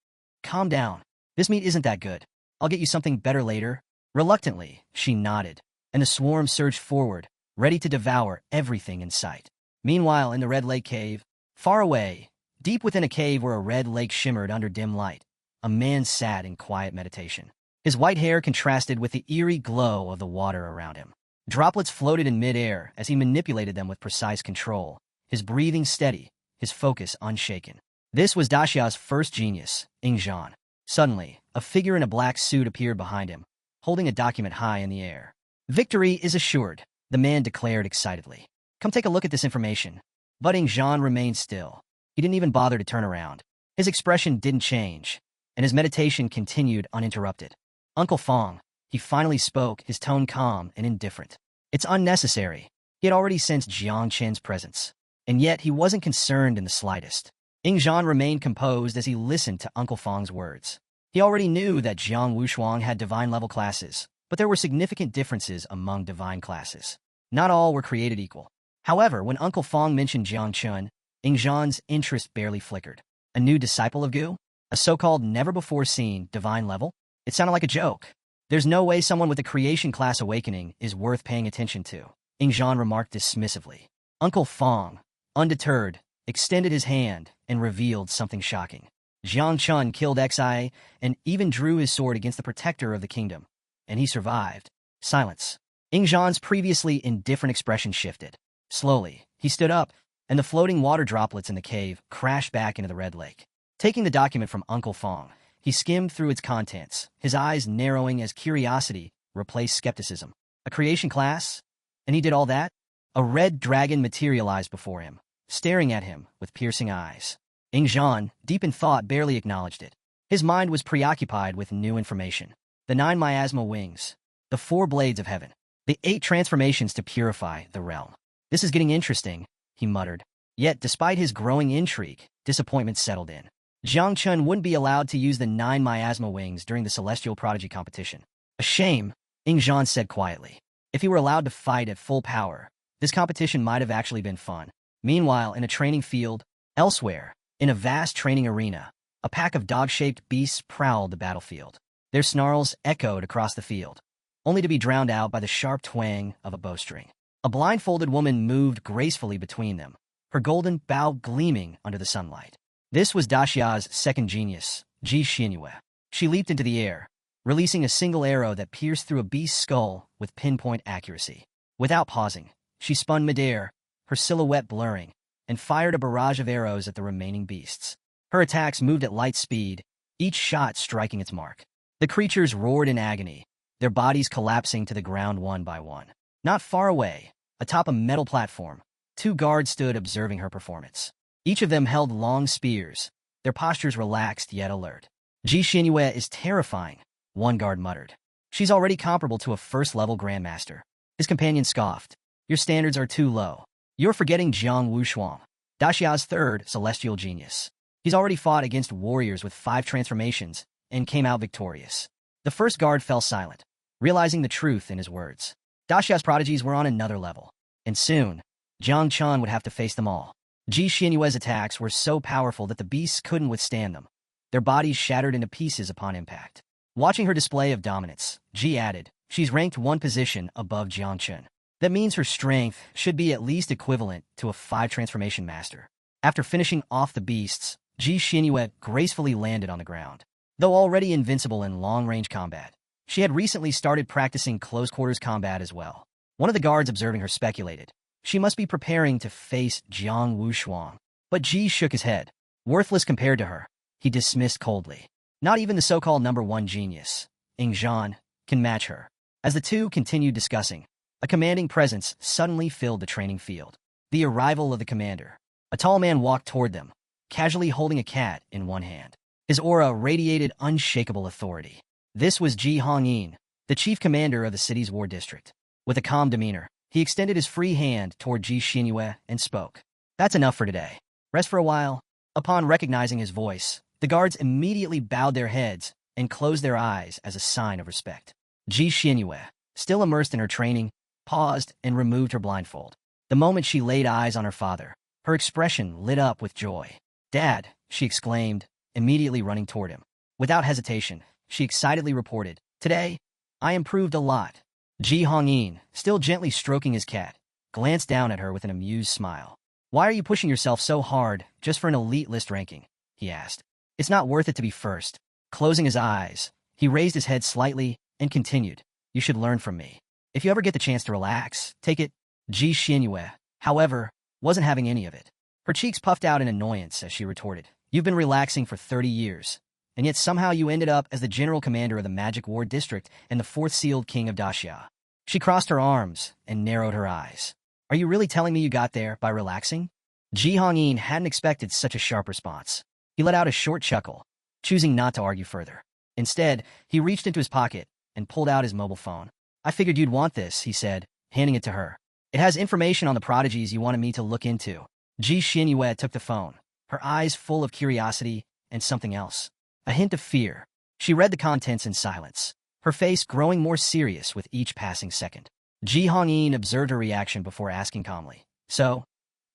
Calm down. This meat isn't that good. I'll get you something better later. Reluctantly, she nodded, and the swarm surged forward, ready to devour everything in sight. Meanwhile, in the Red Lake Cave, far away, deep within a cave where a red lake shimmered under dim light, a man sat in quiet meditation. His white hair contrasted with the eerie glow of the water around him. Droplets floated in midair as he manipulated them with precise control, his breathing steady, his focus unshaken. This was Daxia's first genius, Ingzhan. Suddenly, a figure in a black suit appeared behind him, holding a document high in the air. Victory is assured. the man declared excitedly. Come take a look at this information. Budding Jean remained still. He didn't even bother to turn around. His expression didn't change, and his meditation continued uninterrupted. Uncle Fong, he finally spoke, his tone calm and indifferent. It's unnecessary. He had already sensed Jiang Chen's presence, and yet he wasn't concerned in the slightest. Jean remained composed as he listened to Uncle Fong's words. He already knew that Jiang Wushuang had divine-level classes, but there were significant differences among divine classes. Not all were created equal. However, when Uncle Fong mentioned Jiang Chun, Jean's interest barely flickered. A new disciple of Gu? A so-called never-before-seen divine level? It sounded like a joke. There's no way someone with a creation class awakening is worth paying attention to, Jean remarked dismissively. Uncle Fong, undeterred, extended his hand and revealed something shocking. Jiang Chun killed Xia and even drew his sword against the protector of the kingdom, and he survived. Silence. Jean's previously indifferent expression shifted. Slowly, he stood up, and the floating water droplets in the cave crashed back into the red lake. Taking the document from Uncle Fong, he skimmed through its contents, his eyes narrowing as curiosity replaced skepticism. A creation class? And he did all that? A red dragon materialized before him, staring at him with piercing eyes. Jean, deep in thought, barely acknowledged it. His mind was preoccupied with new information. The 9 miasma wings, the 4 blades of heaven, the 8 transformations to purify the realm. This is getting interesting, he muttered. Yet, despite his growing intrigue, disappointment settled in. Jiang Chun wouldn't be allowed to use the 9 miasma wings during the Celestial Prodigy competition. A shame, Jean said quietly. If he were allowed to fight at full power, this competition might have actually been fun. Meanwhile, in a training field, elsewhere, in a vast training arena, a pack of dog-shaped beasts prowled the battlefield. Their snarls echoed across the field, only to be drowned out by the sharp twang of a bowstring. A blindfolded woman moved gracefully between them, her golden bow gleaming under the sunlight. This was Daxia's second genius, Ji Xinyue. She leaped into the air, releasing a single arrow that pierced through a beast's skull with pinpoint accuracy. Without pausing, she spun midair, her silhouette blurring, and fired a barrage of arrows at the remaining beasts. Her attacks moved at light speed, each shot striking its mark. The creatures roared in agony, their bodies collapsing to the ground one by one. Not far away, atop a metal platform, 2 guards stood observing her performance. Each of them held long spears, their postures relaxed yet alert. Ji Xinyue is terrifying, one guard muttered. She's already comparable to a first-level grandmaster. His companion scoffed. Your standards are too low. You're forgetting Jiang Wushuang, Daxia's third celestial genius. He's already fought against warriors with 5 transformations and came out victorious. The first guard fell silent, realizing the truth in his words. Daxia's prodigies were on another level, and soon, Jiang Chun would have to face them all. Ji Xinyue's attacks were so powerful that the beasts couldn't withstand them, their bodies shattered into pieces upon impact. Watching her display of dominance, Ji added, she's ranked 1 position above Jiang Chun. That means her strength should be at least equivalent to a 5 transformation master. After finishing off the beasts, Ji Xinyue gracefully landed on the ground. Though already invincible in long-range combat, she had recently started practicing close-quarters combat as well. One of the guards observing her speculated, she must be preparing to face Jiang Wushuang. But Ji shook his head. Worthless compared to her, he dismissed coldly. Not even the so-called number 1 genius, Jean, can match her. As the two continued discussing, a commanding presence suddenly filled the training field. The arrival of the commander. A tall man walked toward them, casually holding a cat in one hand. His aura radiated unshakable authority. This was Ji Hongyin, the chief commander of the city's war district. With a calm demeanor, he extended his free hand toward Ji Xinyue and spoke. That's enough for today. Rest for a while. Upon recognizing his voice, the guards immediately bowed their heads and closed their eyes as a sign of respect. Ji Xinyue, still immersed in her training, paused and removed her blindfold. The moment she laid eyes on her father, her expression lit up with joy. Dad, she exclaimed, immediately running toward him. Without hesitation, she excitedly reported, today, I improved a lot. Ji Hongyin, still gently stroking his cat, glanced down at her with an amused smile. Why are you pushing yourself so hard just for an elite list ranking? He asked. It's not worth it to be first. Closing his eyes, he raised his head slightly and continued. You should learn from me. If you ever get the chance to relax, take it. Ji Xinyue, however, wasn't having any of it. Her cheeks puffed out in annoyance as she retorted. You've been relaxing for 30 years, and yet somehow you ended up as the general commander of the Magic War District and the 4th sealed king of Daxia. She crossed her arms and narrowed her eyes. Are you really telling me you got there by relaxing? Ji Hongyin hadn't expected such a sharp response. He let out a short chuckle, choosing not to argue further. Instead, he reached into his pocket and pulled out his mobile phone. I figured you'd want this, he said, handing it to her. It has information on the prodigies you wanted me to look into. Ji Xinyue took the phone, her eyes full of curiosity and something else. A hint of fear. She read the contents in silence, her face growing more serious with each passing second. Ji Hongyin observed her reaction before asking calmly, So,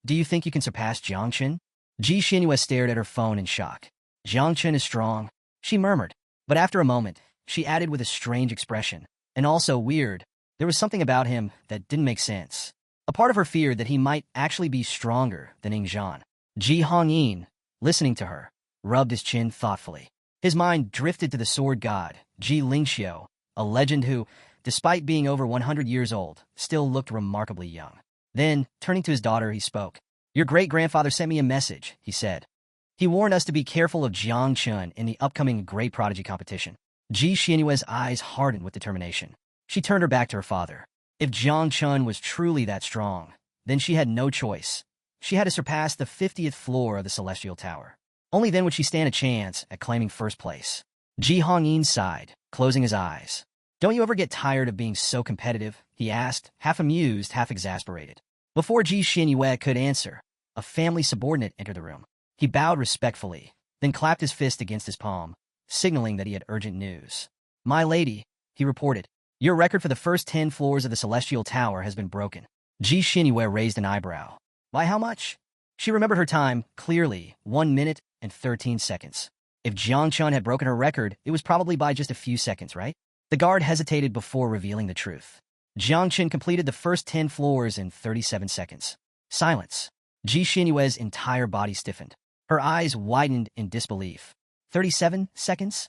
do you think you can surpass Jiang Chen? Ji Xinyue stared at her phone in shock. Jiang Chen is strong, she murmured. But after a moment, she added with a strange expression, and also weird. There was something about him that didn't make sense. A part of her feared that he might actually be stronger than Ing Zhan. Ji Hongyin, listening to her, rubbed his chin thoughtfully. His mind drifted to the sword god, Ji Lingxiu, a legend who, despite being over 100 years old, still looked remarkably young. Then, turning to his daughter, he spoke. Your great-grandfather sent me a message, he said. He warned us to be careful of Jiang Chen in the upcoming Great Prodigy competition. Ji Xinyue's eyes hardened with determination. She turned her back to her father. If Jiang Chen was truly that strong, then she had no choice. She had to surpass the 50th floor of the Celestial Tower. Only then would she stand a chance at claiming first place. Ji Hongyin sighed, closing his eyes. Don't you ever get tired of being so competitive? He asked, half amused, half exasperated. Before Ji Xinyue could answer, a family subordinate entered the room. He bowed respectfully, then clapped his fist against his palm, signaling that he had urgent news. My lady, he reported, your record for the first 10 floors of the Celestial Tower has been broken. Ji Xinyue raised an eyebrow. By how much? She remembered her time clearly, 1 minute and 13 seconds. If Jiang Chen had broken her record, it was probably by just a few seconds, right? The guard hesitated before revealing the truth. Jiang Chen completed the first 10 floors in 37 seconds. Silence. Ji Xinyue's entire body stiffened. Her eyes widened in disbelief. 37 seconds?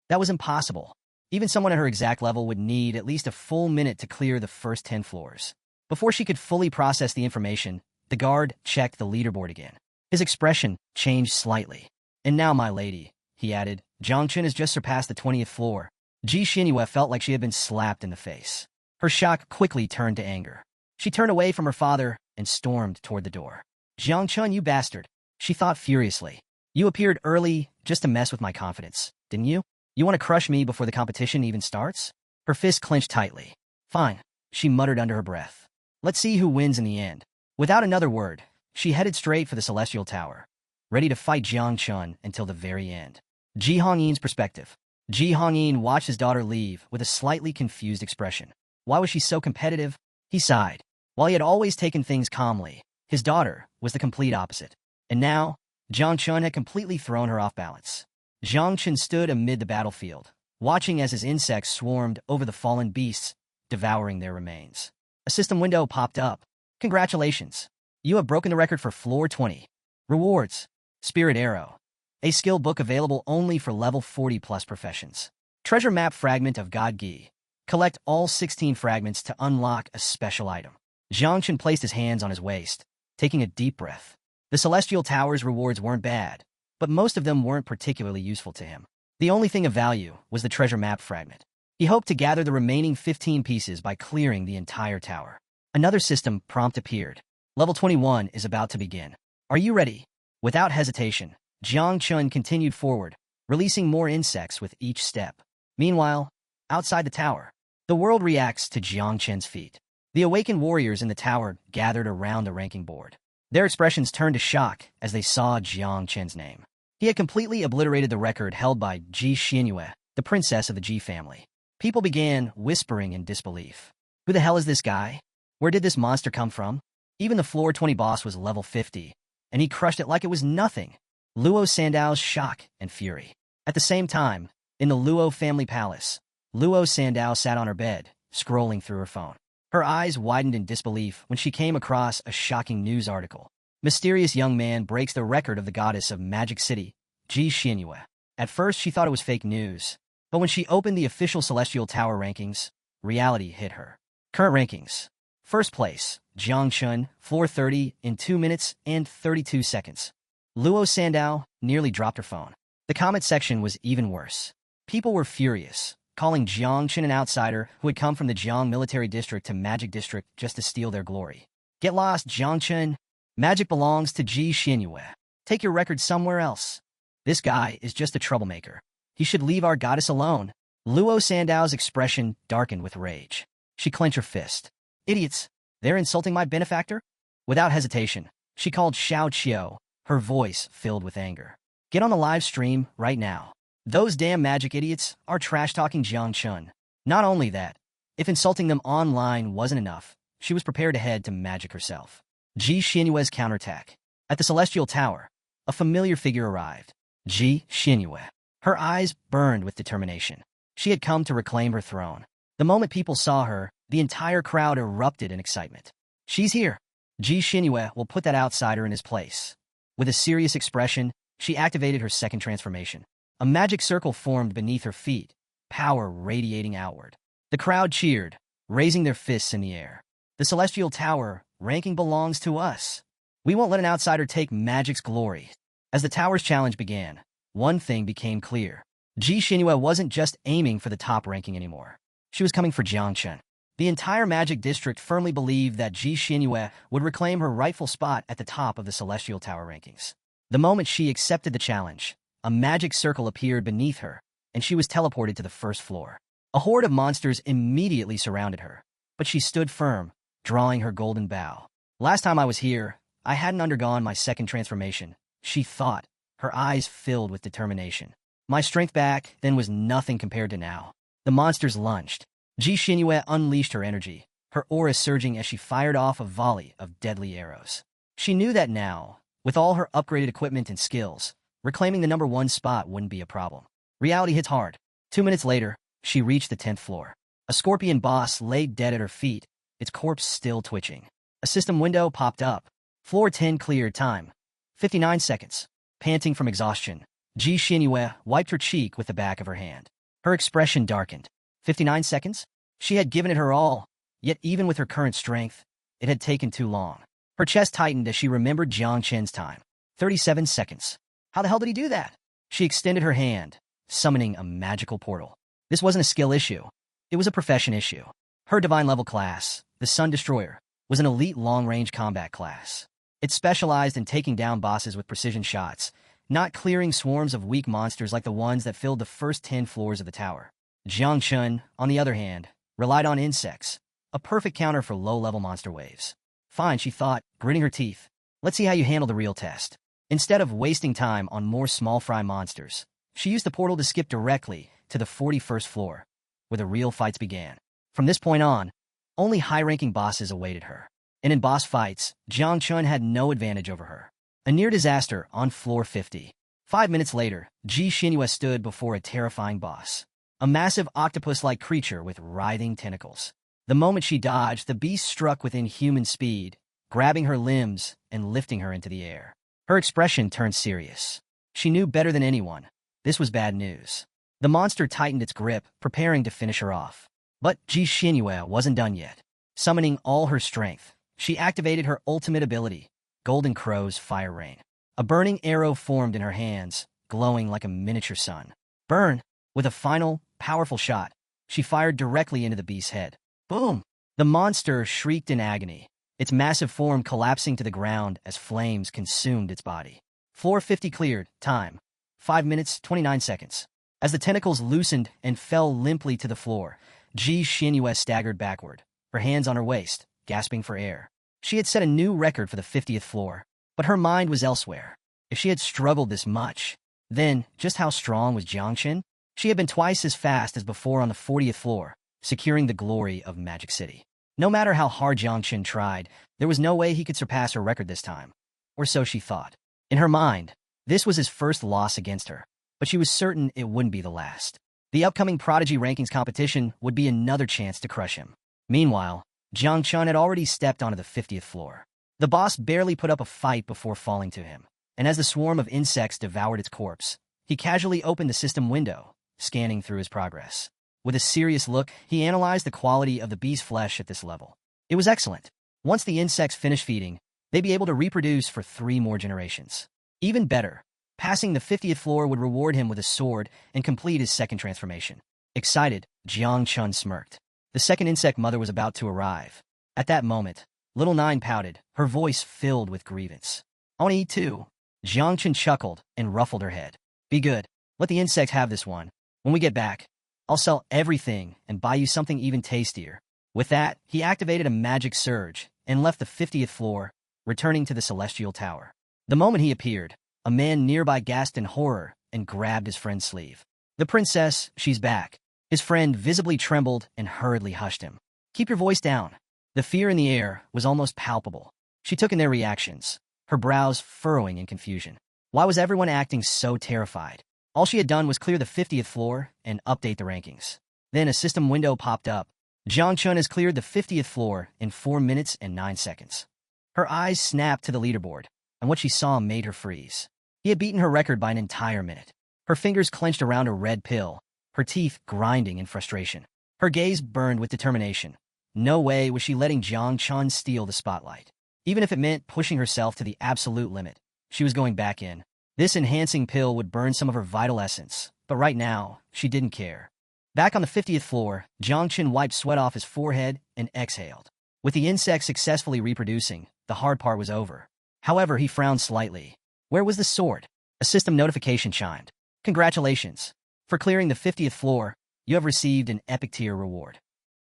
That was impossible. Even someone at her exact level would need at least a full minute to clear the first 10 floors. Before she could fully process the information, the guard checked the leaderboard again. His expression changed slightly. And now, my lady, he added, Jiang Chen has just surpassed the 20th floor. Ji Xinyue felt like she had been slapped in the face. Her shock quickly turned to anger. She turned away from her father and stormed toward the door. Jiang Chen, you bastard, she thought furiously. You appeared early just to mess with my confidence, didn't you? You want to crush me before the competition even starts? Her fist clenched tightly. Fine, she muttered under her breath. Let's see who wins in the end. Without another word, she headed straight for the Celestial Tower, ready to fight Jiang Chen until the very end. Ji Hongyin's perspective. Ji Hongyin watched his daughter leave with a slightly confused expression. Why was she so competitive? He sighed. While he had always taken things calmly, his daughter was the complete opposite. And now, Jiang Chen had completely thrown her off balance. Jiang Chen stood amid the battlefield, watching as his insects swarmed over the fallen beasts, devouring their remains. A system window popped up. Congratulations. You have broken the record for floor 20. Rewards. Spirit Arrow. A skill book available only for level 40 plus professions. Treasure map fragment of God Gi. Collect all 16 fragments to unlock a special item. Jiang Chen placed his hands on his waist, taking a deep breath. The Celestial Tower's rewards weren't bad, but most of them weren't particularly useful to him. The only thing of value was the treasure map fragment. He hoped to gather the remaining 15 pieces by clearing the entire tower. Another system prompt appeared. Level 21 is about to begin. Are you ready? Without hesitation, Jiang Chen continued forward, releasing more insects with each step. Meanwhile, outside the tower, the world reacts to Jiang Chen's feat. The awakened warriors in the tower gathered around the ranking board. Their expressions turned to shock as they saw Jiang Chen's name. He had completely obliterated the record held by Ji Xinyue, the princess of the Ji family. People began whispering in disbelief. Who the hell is this guy? Where did this monster come from? Even the floor 20 boss was level 50, and he crushed it like it was nothing. Luo Sandao's shock and fury. At the same time, in the Luo family palace, Luo Sandao sat on her bed, scrolling through her phone. Her eyes widened in disbelief when she came across a shocking news article. Mysterious young man breaks the record of the goddess of Magic City, Ji Xinyue. At first, she thought it was fake news, but when she opened the official Celestial Tower rankings, reality hit her. Current rankings. First place, Jiang Chen, floor 30 in 2 minutes and 32 seconds. Luo Sandao nearly dropped her phone. The comment section was even worse. People were furious, calling Jiangchen an outsider who had come from the Jiang military district to Magic District just to steal their glory. Get lost, Jiangchen. Magic belongs to Ji Xinyue. Take your record somewhere else. This guy is just a troublemaker. He should leave our goddess alone. Luo Sandao's expression darkened with rage. She clenched her fist. Idiots! They're insulting my benefactor? Without hesitation, she called Xiao, her voice filled with anger. Get on the live stream right now. Those damn magic idiots are trash-talking Jiangchen. Not only that, if insulting them online wasn't enough, she was prepared to head to magic herself. Ji Xinyue's counterattack. At the Celestial Tower, a familiar figure arrived. Ji Xinyue. Her eyes burned with determination. She had come to reclaim her throne. The moment people saw her, the entire crowd erupted in excitement. She's here. Ji Xinyue will put that outsider in his place. With a serious expression, she activated her second transformation. A magic circle formed beneath her feet, power radiating outward. The crowd cheered, raising their fists in the air. The Celestial Tower ranking belongs to us. We won't let an outsider take magic's glory. As the tower's challenge began, one thing became clear. Ji Xinyue wasn't just aiming for the top ranking anymore. She was coming for Jiangchen. The entire Magic District firmly believed that Ji Xinyue would reclaim her rightful spot at the top of the Celestial Tower rankings. The moment she accepted the challenge, a magic circle appeared beneath her, and she was teleported to the first floor. A horde of monsters immediately surrounded her, but she stood firm, drawing her golden bow. Last time I was here, I hadn't undergone my second transformation, she thought, her eyes filled with determination. My strength back then was nothing compared to now. The monsters lunged. Ji Xinyue unleashed her energy, her aura surging as she fired off a volley of deadly arrows. She knew that now, with all her upgraded equipment and skills, reclaiming the #1 spot wouldn't be a problem. Reality hits hard. 2 minutes later, she reached the 10th floor. A scorpion boss lay dead at her feet, its corpse still twitching. A system window popped up. Floor 10 cleared. Time. 59 seconds. Panting from exhaustion, Ji Xinyue wiped her cheek with the back of her hand. Her expression darkened. 59 seconds? She had given it her all, yet even with her current strength, it had taken too long. Her chest tightened as she remembered Jiangchen's time. 37 seconds. How the hell did he do that? She extended her hand, summoning a magical portal. This wasn't a skill issue. It was a profession issue. Her divine level class, the Sun Destroyer, was an elite long-range combat class. It specialized in taking down bosses with precision shots, not clearing swarms of weak monsters like the ones that filled the first 10 floors of the tower. Jiangchen, on the other hand, relied on insects, a perfect counter for low-level monster waves. Fine, she thought, gritting her teeth. Let's see how you handle the real test. Instead of wasting time on more small-fry monsters, she used the portal to skip directly to the 41st floor, where the real fights began. From this point on, only high-ranking bosses awaited her. And in boss fights, Jiangchen had no advantage over her. A near disaster on floor 50. 5 minutes later, Ji Xinyue stood before a terrifying boss. A massive octopus-like creature with writhing tentacles. The moment she dodged, the beast struck with inhuman speed, grabbing her limbs and lifting her into the air. Her expression turned serious. She knew better than anyone. This was bad news. The monster tightened its grip, preparing to finish her off. But Ji Xinyue wasn't done yet. Summoning all her strength, she activated her ultimate ability, Golden Crow's Fire Rain. A burning arrow formed in her hands, glowing like a miniature sun. Burn! With a final, powerful shot, she fired directly into the beast's head. Boom! The monster shrieked in agony, its massive form collapsing to the ground as flames consumed its body. Floor 50 cleared. Time. 5 minutes, 29 seconds. As the tentacles loosened and fell limply to the floor, Ji Xinyue staggered backward, her hands on her waist, gasping for air. She had set a new record for the 50th floor, but her mind was elsewhere. If she had struggled this much, then just how strong was Jiangchen? She had been twice as fast as before on the 40th floor, securing the glory of Magic City. No matter how hard Jiangchen tried, there was no way he could surpass her record this time. Or so she thought. In her mind, this was his first loss against her, but she was certain it wouldn't be the last. The upcoming Prodigy Rankings competition would be another chance to crush him. Meanwhile, Jiangchen had already stepped onto the 50th floor. The boss barely put up a fight before falling to him, and as the swarm of insects devoured its corpse, he casually opened the system window, scanning through his progress. With a serious look, he analyzed the quality of the beast's flesh at this level. It was excellent. Once the insects finished feeding, they'd be able to reproduce for 3 more generations. Even better, passing the 50th floor would reward him with a sword and complete his second transformation. Excited, Jiang Chun smirked. The second insect mother was about to arrive. At that moment, Little Nine pouted, her voice filled with grievance. "I want to eat too." Jiang Chun chuckled and ruffled her head. "Be good. Let the insects have this one. When we get back, I'll sell everything and buy you something even tastier." With that, he activated a magic surge and left the 50th floor, returning to the Celestial Tower. The moment he appeared, a man nearby gasped in horror and grabbed his friend's sleeve. "The princess, she's back." His friend visibly trembled and hurriedly hushed him. "Keep your voice down." The fear in the air was almost palpable. She took in their reactions, her brows furrowing in confusion. Why was everyone acting so terrified? All she had done was clear the 50th floor and update the rankings. Then a system window popped up. Jiang Chun has cleared the 50th floor in 4 minutes and 9 seconds. Her eyes snapped to the leaderboard, and what she saw made her freeze. He had beaten her record by an entire minute. Her fingers clenched around a red pill, her teeth grinding in frustration. Her gaze burned with determination. No way was she letting Jiang Chun steal the spotlight. Even if it meant pushing herself to the absolute limit, she was going back in. This enhancing pill would burn some of her vital essence, but right now, she didn't care. Back on the 50th floor, Jiang Chun wiped sweat off his forehead and exhaled. With the insects successfully reproducing, the hard part was over. However, he frowned slightly. Where was the sword? A system notification chimed. "Congratulations. For clearing the 50th floor, you have received an epic tier reward."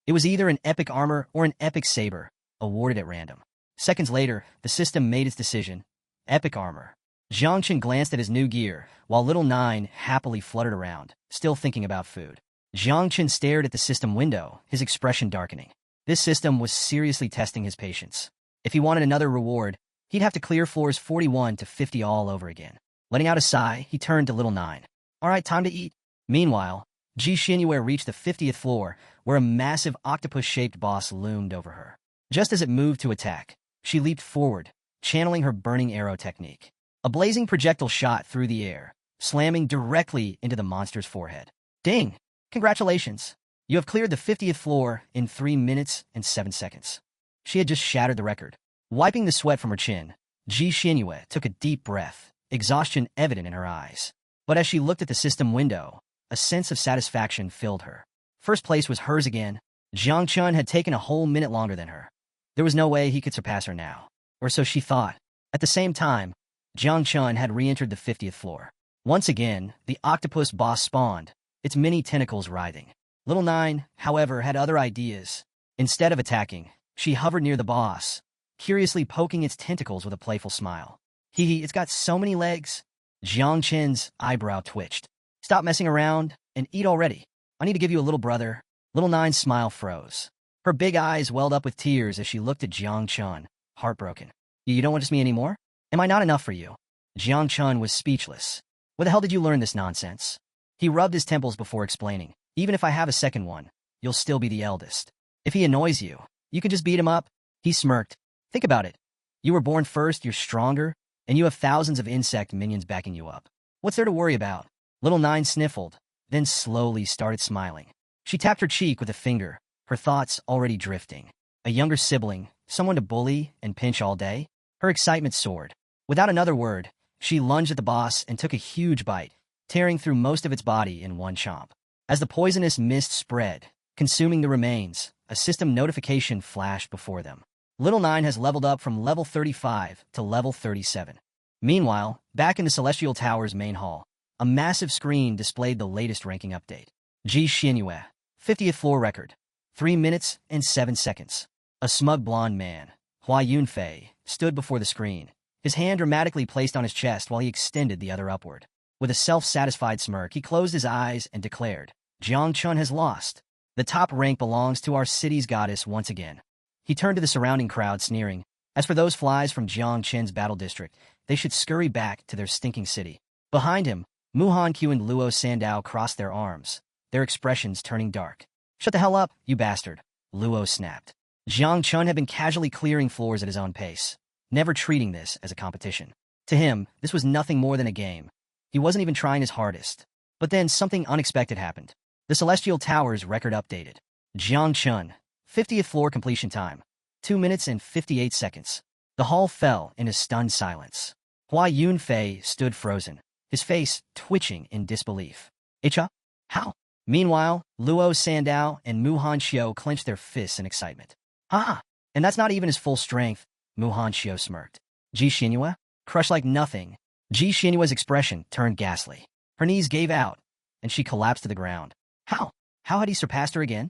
It was either an epic armor or an epic saber, awarded at random. Seconds later, the system made its decision. Epic armor. Jiang Chun glanced at his new gear, while Little Nine happily fluttered around, still thinking about food. Jiang Chun stared at the system window, his expression darkening. This system was seriously testing his patience. If he wanted another reward, he'd have to clear floors 41 to 50 all over again. Letting out a sigh, he turned to Little Nine. "All right, time to eat." Meanwhile, Ji Xinyue reached the 50th floor, where a massive octopus-shaped boss loomed over her. Just as it moved to attack, she leaped forward, channeling her burning arrow technique. A blazing projectile shot through the air, slamming directly into the monster's forehead. "Ding! Congratulations! You have cleared the 50th floor in 3 minutes and 7 seconds." She had just shattered the record. Wiping the sweat from her chin, Ji Xinyue took a deep breath, exhaustion evident in her eyes. But as she looked at the system window, a sense of satisfaction filled her. First place was hers again. Jiang Chun had taken a whole minute longer than her. There was no way he could surpass her now. Or so she thought. At the same time, Jiang Chun had re-entered the 50th floor. Once again, the octopus boss spawned, its many tentacles writhing. Little Nine, however, had other ideas. Instead of attacking, she hovered near the boss, curiously poking its tentacles with a playful smile. "Hee, it's got so many legs." Jiang Chun's eyebrow twitched. "Stop messing around and eat already. I need to give you a little brother." Little Nine's smile froze. Her big eyes welled up with tears as she looked at Jiang Chun, heartbroken. "You don't want to see me anymore? Am I not enough for you?" Jiang Chun was speechless. "Where the hell did you learn this nonsense?" He rubbed his temples before explaining. "Even if I have a second one, you'll still be the eldest. If he annoys you, you can just beat him up." He smirked. "Think about it. You were born first, you're stronger, and you have thousands of insect minions backing you up. What's there to worry about?" Little Nine sniffled, then slowly started smiling. She tapped her cheek with a finger, her thoughts already drifting. A younger sibling, someone to bully and pinch all day? Her excitement soared. Without another word, she lunged at the boss and took a huge bite, tearing through most of its body in one chomp. As the poisonous mist spread, consuming the remains, a system notification flashed before them. Little Nine has leveled up from level 35 to level 37. Meanwhile, back in the Celestial Tower's main hall, a massive screen displayed the latest ranking update. Ji Xinyue, 50th floor record, 3 minutes and 7 seconds. A smug blonde man, Hua Yunfei, stood before the screen, his hand dramatically placed on his chest while he extended the other upward. With a self-satisfied smirk, he closed his eyes and declared, "Jiang Chun has lost. The top rank belongs to our city's goddess once again." He turned to the surrounding crowd, sneering. As for those flies from Jiang Chen's battle district, they should scurry back to their stinking city. Behind him, Muhan Q and Luo Sandao crossed their arms, their expressions turning dark. "Shut the hell up, you bastard," Luo snapped. Jiang Chun had been casually clearing floors at his own pace, never treating this as a competition. To him, this was nothing more than a game. He wasn't even trying his hardest. But then something unexpected happened. The Celestial Tower's record updated. Jiang Chun, 50th floor completion time, 2 minutes and 58 seconds. The hall fell in a stunned silence. Hua Yunfei stood frozen, his face twitching in disbelief. "Icha? How?" Meanwhile, Luo Sandao and Muhan Xiao clenched their fists in excitement. Ah, and that's not even his full strength, Muhan Xiao smirked. Ji Xinhua? Crushed like nothing. Ji Xinhua's expression turned ghastly. Her knees gave out, and she collapsed to the ground. How? How had he surpassed her again?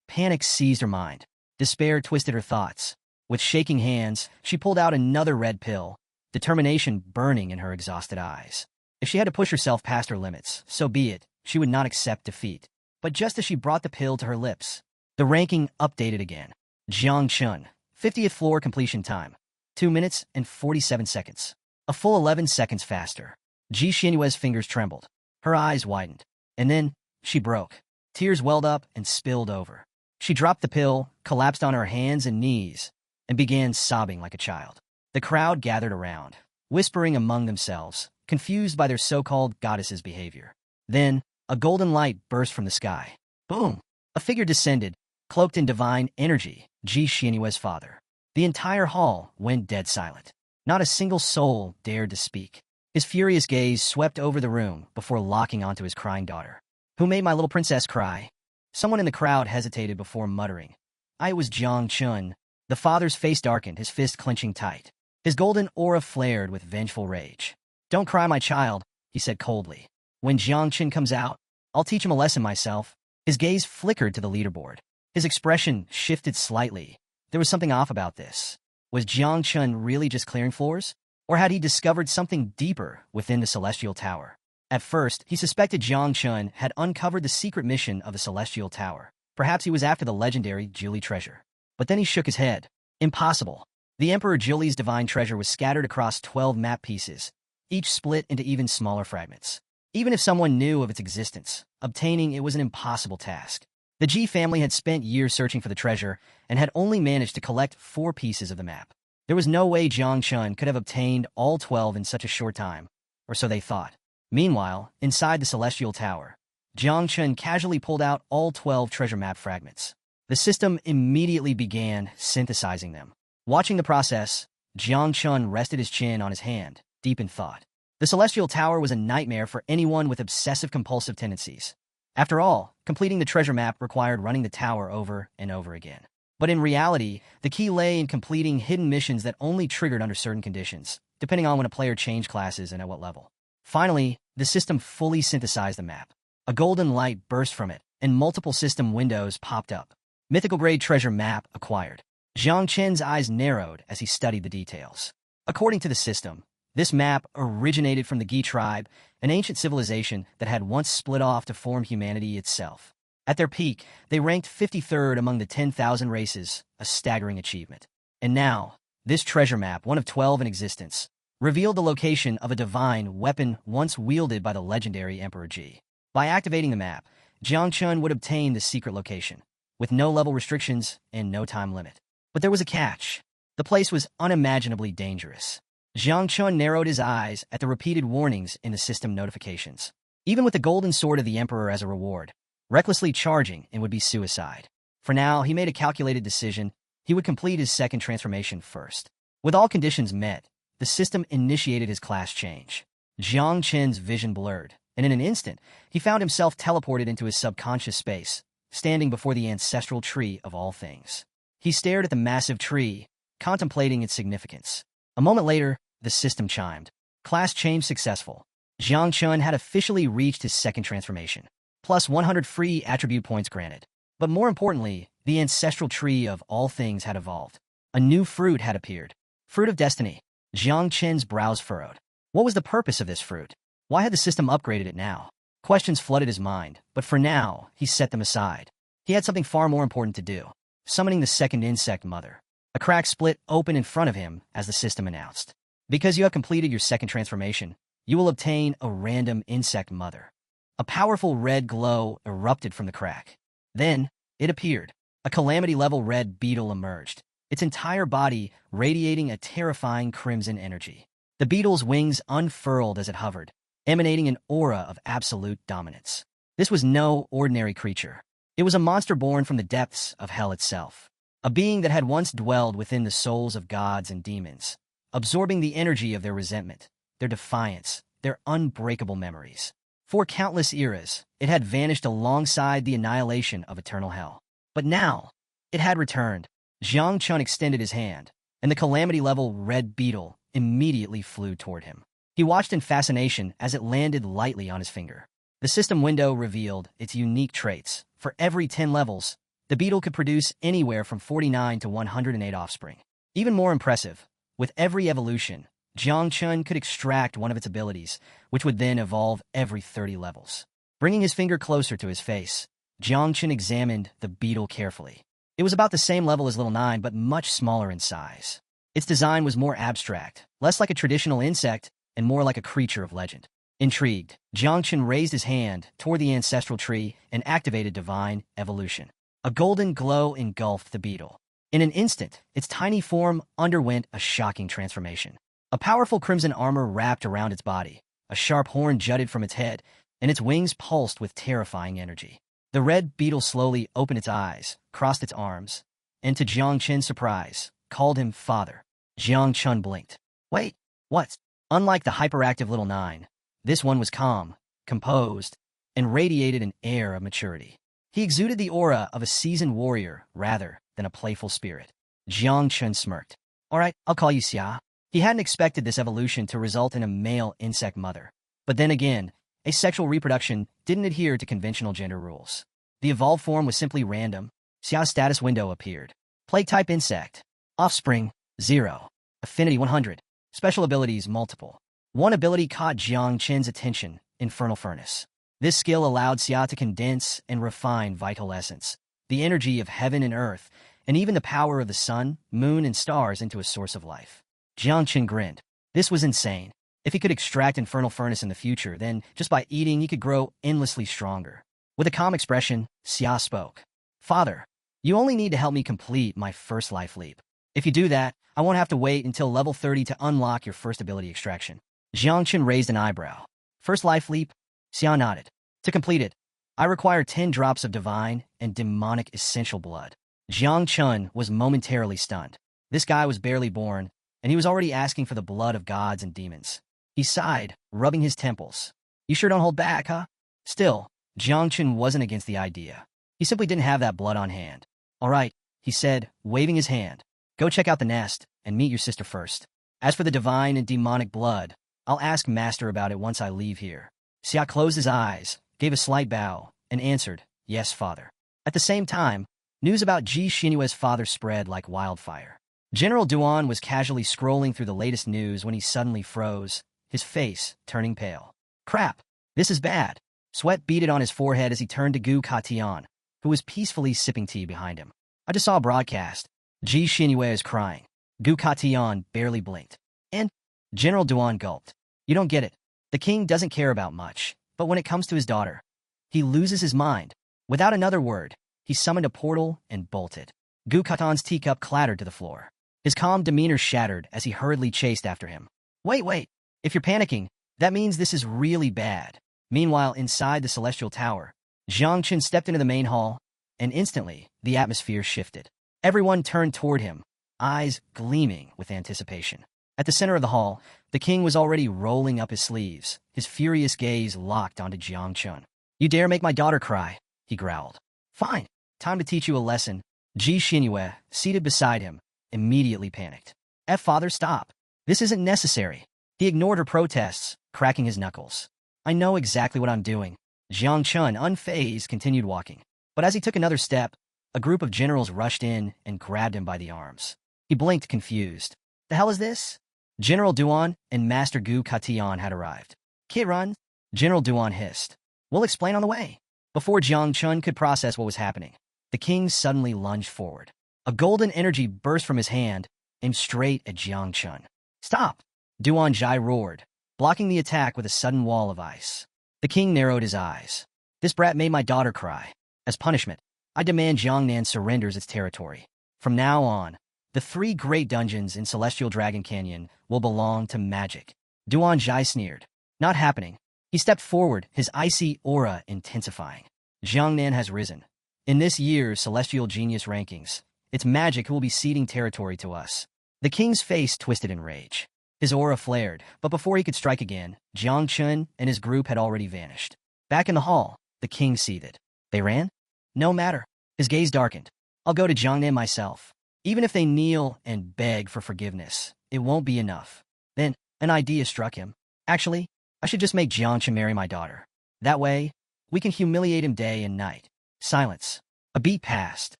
Panic seized her mind. Despair twisted her thoughts. With shaking hands, she pulled out another red pill, determination burning in her exhausted eyes. If she had to push herself past her limits, so be it, she would not accept defeat. But just as she brought the pill to her lips, the ranking updated again. Jiang Chun, 50th floor completion time, 2 minutes and 47 seconds. A full 11 seconds faster. Ji Xinhua's fingers trembled. Her eyes widened. And then, she broke. Tears welled up and spilled over. She dropped the pill, collapsed on her hands and knees, and began sobbing like a child. The crowd gathered around, whispering among themselves, confused by their so-called goddess's behavior. Then, a golden light burst from the sky. Boom! A figure descended, cloaked in divine energy, Ji Xinhua's father. The entire hall went dead silent. Not a single soul dared to speak. His furious gaze swept over the room before locking onto his crying daughter. Who made my little princess cry? Someone in the crowd hesitated before muttering. I was Jiang Chun. The father's face darkened, his fist clenching tight. His golden aura flared with vengeful rage. Don't cry, my child, he said coldly. When Jiang Chun comes out, I'll teach him a lesson myself. His gaze flickered to the leaderboard. His expression shifted slightly. There was something off about this. Was Jiang Chun really just clearing floors? Or had he discovered something deeper within the Celestial Tower? At first, he suspected Jiang Chun had uncovered the secret mission of the Celestial Tower. Perhaps he was after the legendary Julie treasure. But then he shook his head. Impossible. The Emperor Julie's divine treasure was scattered across 12 map pieces, each split into even smaller fragments. Even if someone knew of its existence, obtaining it was an impossible task. The Ji family had spent years searching for the treasure and had only managed to collect 4 pieces of the map. There was no way Jiang Chun could have obtained all 12 in such a short time, or so they thought. Meanwhile, inside the Celestial Tower, Jiang Chun casually pulled out all 12 treasure map fragments. The system immediately began synthesizing them. Watching the process, Jiang Chun rested his chin on his hand, deep in thought. The Celestial Tower was a nightmare for anyone with obsessive-compulsive tendencies. After all, completing the treasure map required running the tower over and over again. But in reality, the key lay in completing hidden missions that only triggered under certain conditions, depending on when a player changed classes and at what level. Finally, the system fully synthesized the map. A golden light burst from it, and multiple system windows popped up. Mythical-grade treasure map acquired. Jiang Chen's eyes narrowed as he studied the details. According to the system, this map originated from the Gi tribe, an ancient civilization that had once split off to form humanity itself. At their peak, they ranked 53rd among the 10,000 races, a staggering achievement. And now, this treasure map, one of 12 in existence, revealed the location of a divine weapon once wielded by the legendary Emperor Ji. By activating the map, Jiang Chun would obtain the secret location, with no level restrictions and no time limit. But there was a catch. The place was unimaginably dangerous. Jiang Chun narrowed his eyes at the repeated warnings in the system notifications. Even with the golden sword of the Emperor as a reward, recklessly charging it would be suicide. For now, he made a calculated decision. He would complete his second transformation first. With all conditions met, the system initiated his class change. Jiang Chen's vision blurred, and in an instant, he found himself teleported into his subconscious space, standing before the ancestral tree of all things. He stared at the massive tree, contemplating its significance. A moment later, the system chimed. Class change successful. Jiang Chun had officially reached his second transformation. Plus 100 free attribute points granted. But more importantly, the ancestral tree of all things had evolved. A new fruit had appeared. Fruit of Destiny. Jiang Chen's brows furrowed. What was the purpose of this fruit? Why had the system upgraded it now? Questions flooded his mind, but for now, he set them aside. He had something far more important to do. Summoning the second insect mother. A crack split open in front of him as the system announced. Because you have completed your second transformation, you will obtain a random insect mother. A powerful red glow erupted from the crack. Then, it appeared. A Calamity-level red beetle emerged, its entire body radiating a terrifying crimson energy. The beetle's wings unfurled as it hovered, emanating an aura of absolute dominance. This was no ordinary creature. It was a monster born from the depths of hell itself. A being that had once dwelled within the souls of gods and demons, absorbing the energy of their resentment, their defiance, their unbreakable memories. For countless eras, it had vanished alongside the annihilation of eternal hell. But now, it had returned. Jiang Chun extended his hand, and the Calamity-level red beetle immediately flew toward him. He watched in fascination as it landed lightly on his finger. The system window revealed its unique traits. For every 10 levels, the beetle could produce anywhere from 49 to 108 offspring. Even more impressive, with every evolution, Jiang Chun could extract one of its abilities, which would then evolve every 30 levels. Bringing his finger closer to his face, Jiang Chun examined the beetle carefully. It was about the same level as Little 9, but much smaller in size. Its design was more abstract, less like a traditional insect, and more like a creature of legend. Intrigued, Jiang Chun raised his hand toward the ancestral tree and activated divine evolution. A golden glow engulfed the beetle. In an instant, its tiny form underwent a shocking transformation. A powerful crimson armor wrapped around its body, a sharp horn jutted from its head, and its wings pulsed with terrifying energy. The red beetle slowly opened its eyes, crossed its arms, and to Jiang Chun's surprise, called him father. Jiang Chun blinked. Wait, what? Unlike the hyperactive Little 9, this one was calm, composed, and radiated an air of maturity. He exuded the aura of a seasoned warrior rather than a playful spirit. Jiang Chun smirked. All right, I'll call you Xiao. He hadn't expected this evolution to result in a male insect mother. But then again, asexual reproduction didn't adhere to conventional gender rules. The evolved form was simply random. Xiao's status window appeared. Plague-type insect. Offspring, 0. Affinity 100. Special abilities, multiple. One ability caught Jiang Chun's attention, Infernal Furnace. This skill allowed Xiao to condense and refine vital essence, the energy of heaven and earth, and even the power of the sun, moon, and stars into a source of life. Jiang Chun grinned. This was insane. If he could extract Infernal Furnace in the future, then just by eating he could grow endlessly stronger. With a calm expression, Xiao spoke. Father, you only need to help me complete my first life leap. If you do that, I won't have to wait until level 30 to unlock your first ability extraction. Jiang Chun raised an eyebrow. First life leap? Xiao nodded. To complete it, I require 10 drops of divine and demonic essential blood. Jiang Chun was momentarily stunned. This guy was barely born, and he was already asking for the blood of gods and demons. He sighed, rubbing his temples. You sure don't hold back, huh? Still, Jiang Chun wasn't against the idea. He simply didn't have that blood on hand. All right, he said, waving his hand. Go check out the nest and meet your sister first. As for the divine and demonic blood, I'll ask Master about it once I leave here. Xiao closed his eyes, gave a slight bow, and answered, yes, father. At the same time, news about Ji Xinyue's father spread like wildfire. General Duan was casually scrolling through the latest news when he suddenly froze, his face turning pale. Crap, this is bad. Sweat beaded on his forehead as he turned to Gu Tian, who was peacefully sipping tea behind him. I just saw a broadcast. Ji Xinyue is crying. Gu Tian barely blinked. And General Duan gulped. You don't get it. The king doesn't care about much, but when it comes to his daughter, he loses his mind. Without another word, he summoned a portal and bolted. Gu Tian's teacup clattered to the floor. His calm demeanor shattered as he hurriedly chased after him. Wait. If you're panicking, that means this is really bad. Meanwhile, inside the Celestial Tower, Jiang Chun stepped into the main hall, and instantly, the atmosphere shifted. Everyone turned toward him, eyes gleaming with anticipation. At the center of the hall, the king was already rolling up his sleeves, his furious gaze locked onto Jiang Chun. You dare make my daughter cry, he growled. Fine, time to teach you a lesson. Ji Xinyue, seated beside him, immediately panicked. Father, stop. This isn't necessary. He ignored her protests, cracking his knuckles. I know exactly what I'm doing. Jiang Chun, unfazed, continued walking. But as he took another step, a group of generals rushed in and grabbed him by the arms. He blinked, confused. The hell is this? General Duan and Master Gu Tian had arrived. Kid run, General Duan hissed. We'll explain on the way. Before Jiang Chun could process what was happening, the king suddenly lunged forward. A golden energy burst from his hand, aimed straight at Jiang Chun. Stop! Duan Jai roared, blocking the attack with a sudden wall of ice. The king narrowed his eyes. This brat made my daughter cry. As punishment, I demand Jiangnan surrenders its territory. From now on, the 3 great dungeons in Celestial Dragon Canyon will belong to magic. Duan Jai sneered. Not happening. He stepped forward, his icy aura intensifying. Jiangnan has risen. In this year's Celestial Genius rankings, its magic will be ceding territory to us. The king's face twisted in rage. His aura flared, but before he could strike again, Jiang Chun and his group had already vanished. Back in the hall, the king seethed. They ran? No matter. His gaze darkened. I'll go to Jiangnan myself. Even if they kneel and beg for forgiveness, it won't be enough. Then, an idea struck him. Actually, I should just make Jiangchen marry my daughter. That way, we can humiliate him day and night. Silence. A beat passed.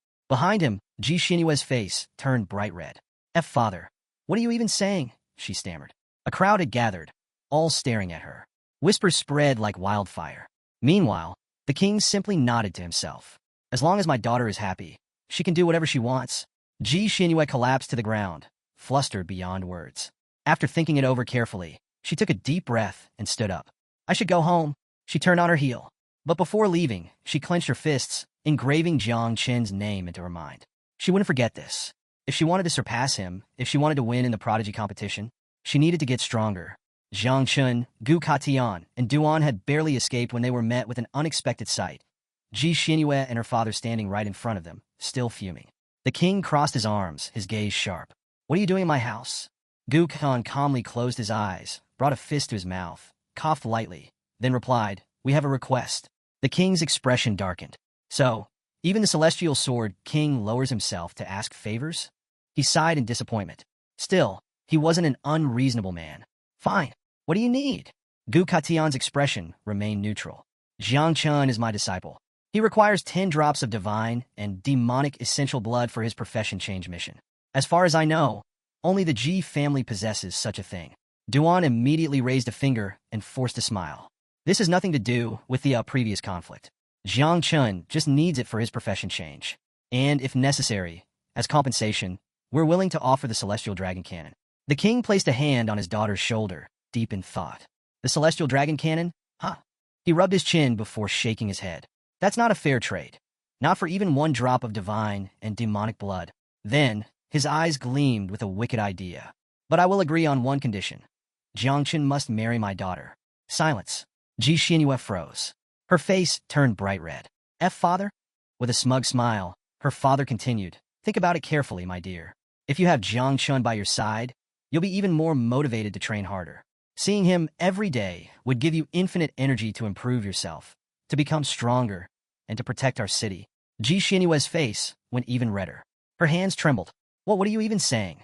Behind him, Ji Xinyue's face turned bright red. Father, what are you even saying? She stammered. A crowd had gathered, all staring at her. Whispers spread like wildfire. Meanwhile, the king simply nodded to himself. As long as my daughter is happy, she can do whatever she wants. Ji Xinyue collapsed to the ground, flustered beyond words. After thinking it over carefully, she took a deep breath and stood up. I should go home. She turned on her heel. But before leaving, she clenched her fists, engraving Jiang Chen's name into her mind. She wouldn't forget this. If she wanted to surpass him, if she wanted to win in the prodigy competition, she needed to get stronger. Jiang Chen, Gu Katian, and Duan had barely escaped when they were met with an unexpected sight. Ji Xinyue and her father standing right in front of them, still fuming. The king crossed his arms, his gaze sharp. What are you doing in my house? Gu Khan calmly closed his eyes, brought a fist to his mouth, coughed lightly, then replied, we have a request. The king's expression darkened. So, even the celestial sword king lowers himself to ask favors? He sighed in disappointment. Still, he wasn't an unreasonable man. Fine. What do you need? Gu Katian's expression remained neutral. Jiang Chen is my disciple. He requires 10 drops of divine and demonic essential blood for his profession change mission. As far as I know, only the Ji family possesses such a thing. Duan immediately raised a finger and forced a smile. This has nothing to do with the previous conflict. Jiang Chen just needs it for his profession change. And, if necessary, as compensation, we're willing to offer the Celestial Dragon Cannon. The king placed a hand on his daughter's shoulder, deep in thought. The Celestial Dragon Cannon? Huh. He rubbed his chin before shaking his head. That's not a fair trade. Not for even 1 drop of divine and demonic blood. Then, his eyes gleamed with a wicked idea. But I will agree on one condition. Jiangchen must marry my daughter. Silence. Ji Xinyue froze. Her face turned bright red. Father? With a smug smile, her father continued, think about it carefully, my dear. If you have Jiangchen by your side, you'll be even more motivated to train harder. Seeing him every day would give you infinite energy to improve yourself, to become stronger, and to protect our city. Ji Xinyue's face went even redder. Her hands trembled. What are you even saying?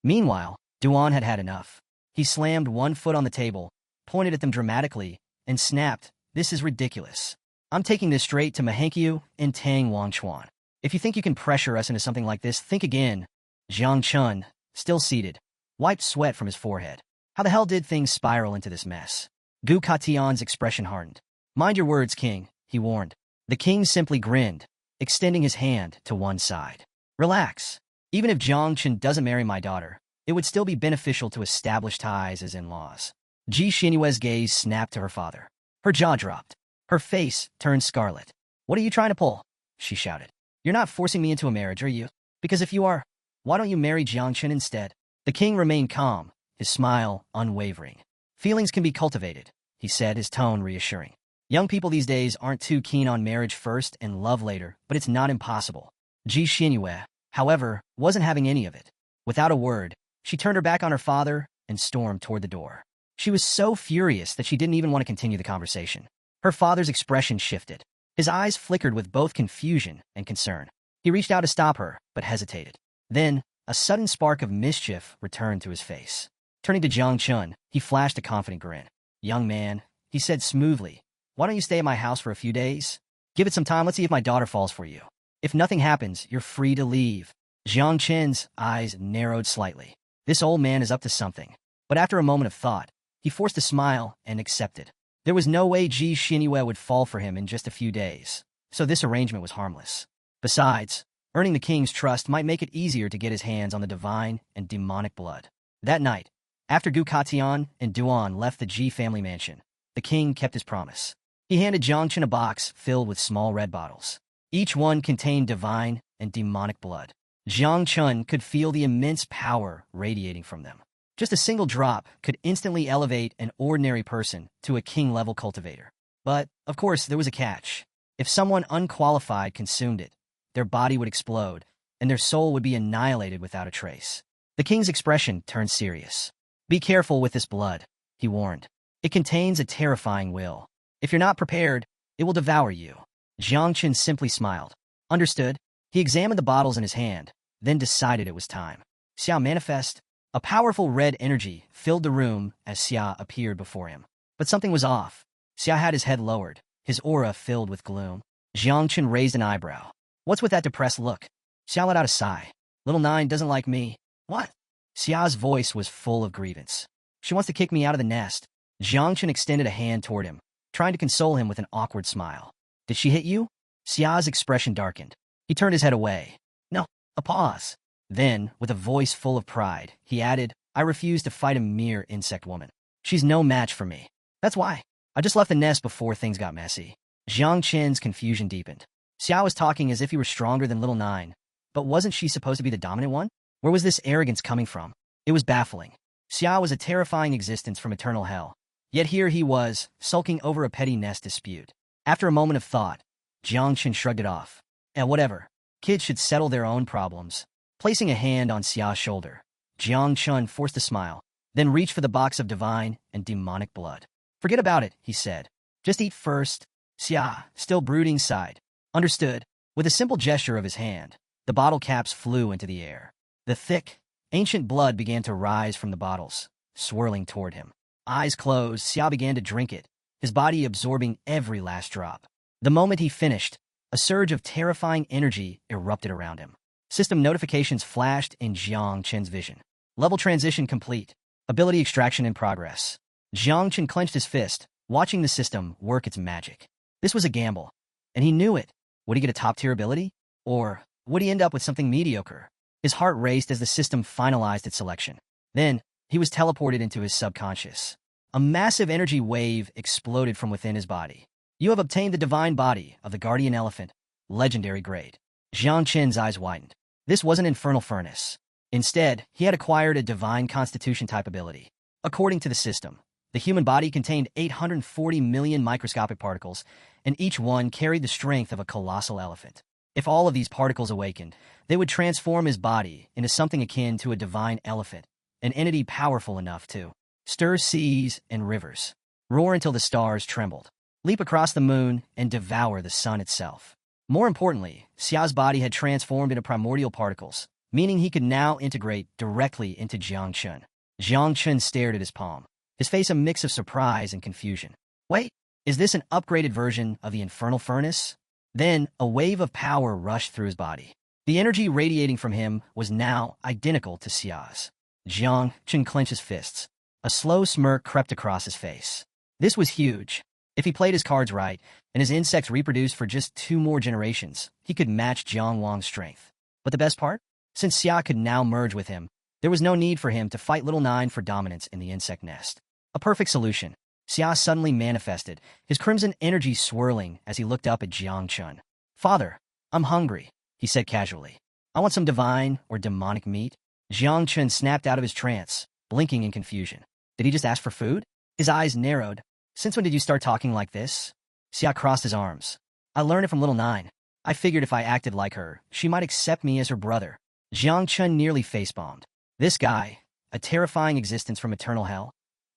Meanwhile, Duan had had enough. He slammed one foot on the table, pointed at them dramatically, and snapped, this is ridiculous. I'm taking this straight to Mahankyu and Tang Wangchuan. If you think you can pressure us into something like this, think again. Jiang Chen, still seated, wiped sweat from his forehead. How the hell did things spiral into this mess? Gu Katian's expression hardened. Mind your words, king, he warned. The king simply grinned, extending his hand to one side. Relax. Even if Jiang Chen doesn't marry my daughter, it would still be beneficial to establish ties as in-laws. Ji Xinyue's gaze snapped to her father. Her jaw dropped. Her face turned scarlet. What are you trying to pull? She shouted. You're not forcing me into a marriage, are you? Because if you are, why don't you marry Jiang Chen instead? The king remained calm, his smile unwavering. Feelings can be cultivated, he said, his tone reassuring. Young people these days aren't too keen on marriage first and love later, but it's not impossible. Ji Xinyue, however, wasn't having any of it. Without a word, she turned her back on her father and stormed toward the door. She was so furious that she didn't even want to continue the conversation. Her father's expression shifted. His eyes flickered with both confusion and concern. He reached out to stop her, but hesitated. Then, a sudden spark of mischief returned to his face. Turning to Jiang Chen, he flashed a confident grin. Young man, he said smoothly, why don't you stay at my house for a few days? Give it some time, let's see if my daughter falls for you. If nothing happens, you're free to leave. Jiang Chen's eyes narrowed slightly. This old man is up to something. But after a moment of thought, he forced a smile and accepted. There was no way Ji Xinyue would fall for him in just a few days, so this arrangement was harmless. Besides, earning the king's trust might make it easier to get his hands on the divine and demonic blood. That night, after Gu Katian and Duan left the Ji family mansion, the king kept his promise. He handed Jiang Chen a box filled with small red bottles. Each one contained divine and demonic blood. Jiang Chen could feel the immense power radiating from them. Just a single drop could instantly elevate an ordinary person to a king-level cultivator. But, of course, there was a catch. If someone unqualified consumed it, their body would explode, and their soul would be annihilated without a trace. The king's expression turned serious. Be careful with this blood, he warned. It contains a terrifying will. If you're not prepared, It will devour you. Jiang Chen simply smiled. Understood. He examined the bottles in his hand, then decided it was time. Xiao manifest. A powerful red energy filled the room as Xiao appeared before him. But something was off. Xiao had his head lowered, his aura filled with gloom. Jiang Chen raised an eyebrow. What's with that depressed look? Xiao let out a sigh. Little Nine doesn't like me. What? Xiao's voice was full of grievance. She wants to kick me out of the nest. Jiang Chen extended a hand toward him, trying to console him with an awkward smile. Did she hit you? Xiao's expression darkened. He turned his head away. No, a pause. Then, with a voice full of pride, he added, I refuse to fight a mere insect woman. She's no match for me. That's why. I just left the nest before things got messy. Jiang Chen's confusion deepened. Xiao was talking as if he were stronger than Little Nine. But wasn't she supposed to be the dominant one? Where was this arrogance coming from? It was baffling. Xiao was a terrifying existence from eternal hell. Yet here he was, sulking over a petty nest dispute. After a moment of thought, Jiang Chen shrugged it off. Whatever. Kids should settle their own problems. Placing a hand on Xiao's shoulder, Jiang Chen forced a smile, then reached for the box of divine and demonic blood. Forget about it, he said. Just eat first. Xiao, still brooding, sighed. Understood. With a simple gesture of his hand, the bottle caps flew into the air. The thick, ancient blood began to rise from the bottles, swirling toward him. Eyes closed, Xiao began to drink it, his body absorbing every last drop. The moment he finished, a surge of terrifying energy erupted around him. System notifications flashed in Jiang Chen's vision. Level transition complete. Ability extraction in progress. Jiang Chen clenched his fist, watching the system work its magic. This was a gamble, and he knew it. Would he get a top-tier ability? Or would he end up with something mediocre? His heart raced as the system finalized its selection. Then, he was teleported into his subconscious. A massive energy wave exploded from within his body. You have obtained the divine body of the Guardian Elephant, legendary grade. Jiang Chen's eyes widened. This wasn't Infernal Furnace. Instead, he had acquired a divine constitution type ability. According to the system, the human body contained 840 million microscopic particles, and each one carried the strength of a colossal elephant. If all of these particles awakened, they would transform his body into something akin to a divine elephant, an entity powerful enough to stir seas and rivers, roar until the stars trembled, leap across the moon, and devour the sun itself. More importantly, Xiao's body had transformed into primordial particles, meaning he could now integrate directly into Jiang Chen. Jiang Chen stared at his palm, his face a mix of surprise and confusion. Wait, is this an upgraded version of the Infernal Furnace? Then, a wave of power rushed through his body. The energy radiating from him was now identical to Xiao's. Jiang Chen clenched his fists. A slow smirk crept across his face. This was huge. If he played his cards right, and his insects reproduced for just 2 more generations, he could match Jiang Wang's strength. But the best part? Since Xiao could now merge with him, there was no need for him to fight Little Nine for dominance in the insect nest. A perfect solution. Xiao suddenly manifested, his crimson energy swirling as he looked up at Jiang Chen. Father, I'm hungry, he said casually. I want some divine or demonic meat. Jiang Chen snapped out of his trance, blinking in confusion. Did he just ask for food? His eyes narrowed. Since when did you start talking like this? Xiao crossed his arms. I learned it from Little Nine. I figured if I acted like her, she might accept me as her brother. Jiang Chen nearly face-bombed. This guy, a terrifying existence from eternal hell,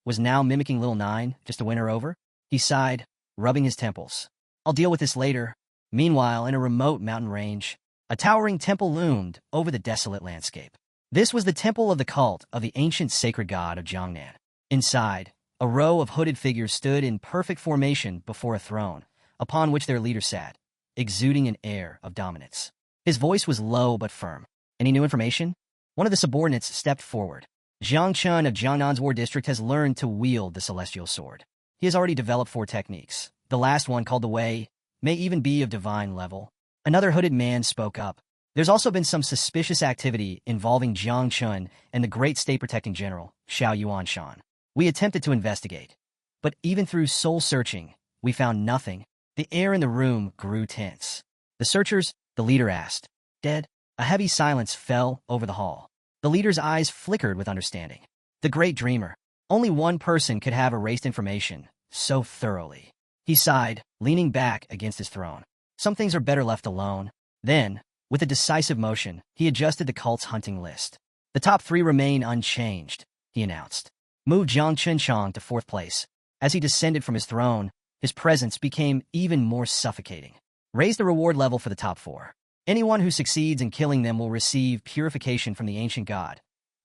was now mimicking Little Nine just to win her over? He sighed, rubbing his temples. I'll deal with this later. Meanwhile, in a remote mountain range, a towering temple loomed over the desolate landscape. This was the temple of the cult of the ancient sacred god of Jiangnan. Inside, a row of hooded figures stood in perfect formation before a throne, upon which their leader sat, exuding an air of dominance. His voice was low but firm. Any new information? One of the subordinates stepped forward. Jiang Chen of Jiangnan's War District has learned to wield the Celestial Sword. He has already developed 4 techniques. The last one, called the Wei, may even be of divine level. Another hooded man spoke up. There's also been some suspicious activity involving Jiang Chen and the great state-protecting general, Xiao Yuanshan. We attempted to investigate, but even through soul-searching, we found nothing. The air in the room grew tense. The searchers, the leader asked. Dead? A heavy silence fell over the hall. The leader's eyes flickered with understanding. The great dreamer. Only one person could have erased information so thoroughly. He sighed, leaning back against his throne. Some things are better left alone. Then, with a decisive motion, he adjusted the cult's hunting list. The top 3 remain unchanged, he announced. Moved Jiang Chenchang to 4th place. As he descended from his throne, His presence became even more suffocating. Raise the reward level for the top 4. Anyone who succeeds in killing them will receive purification from the ancient god,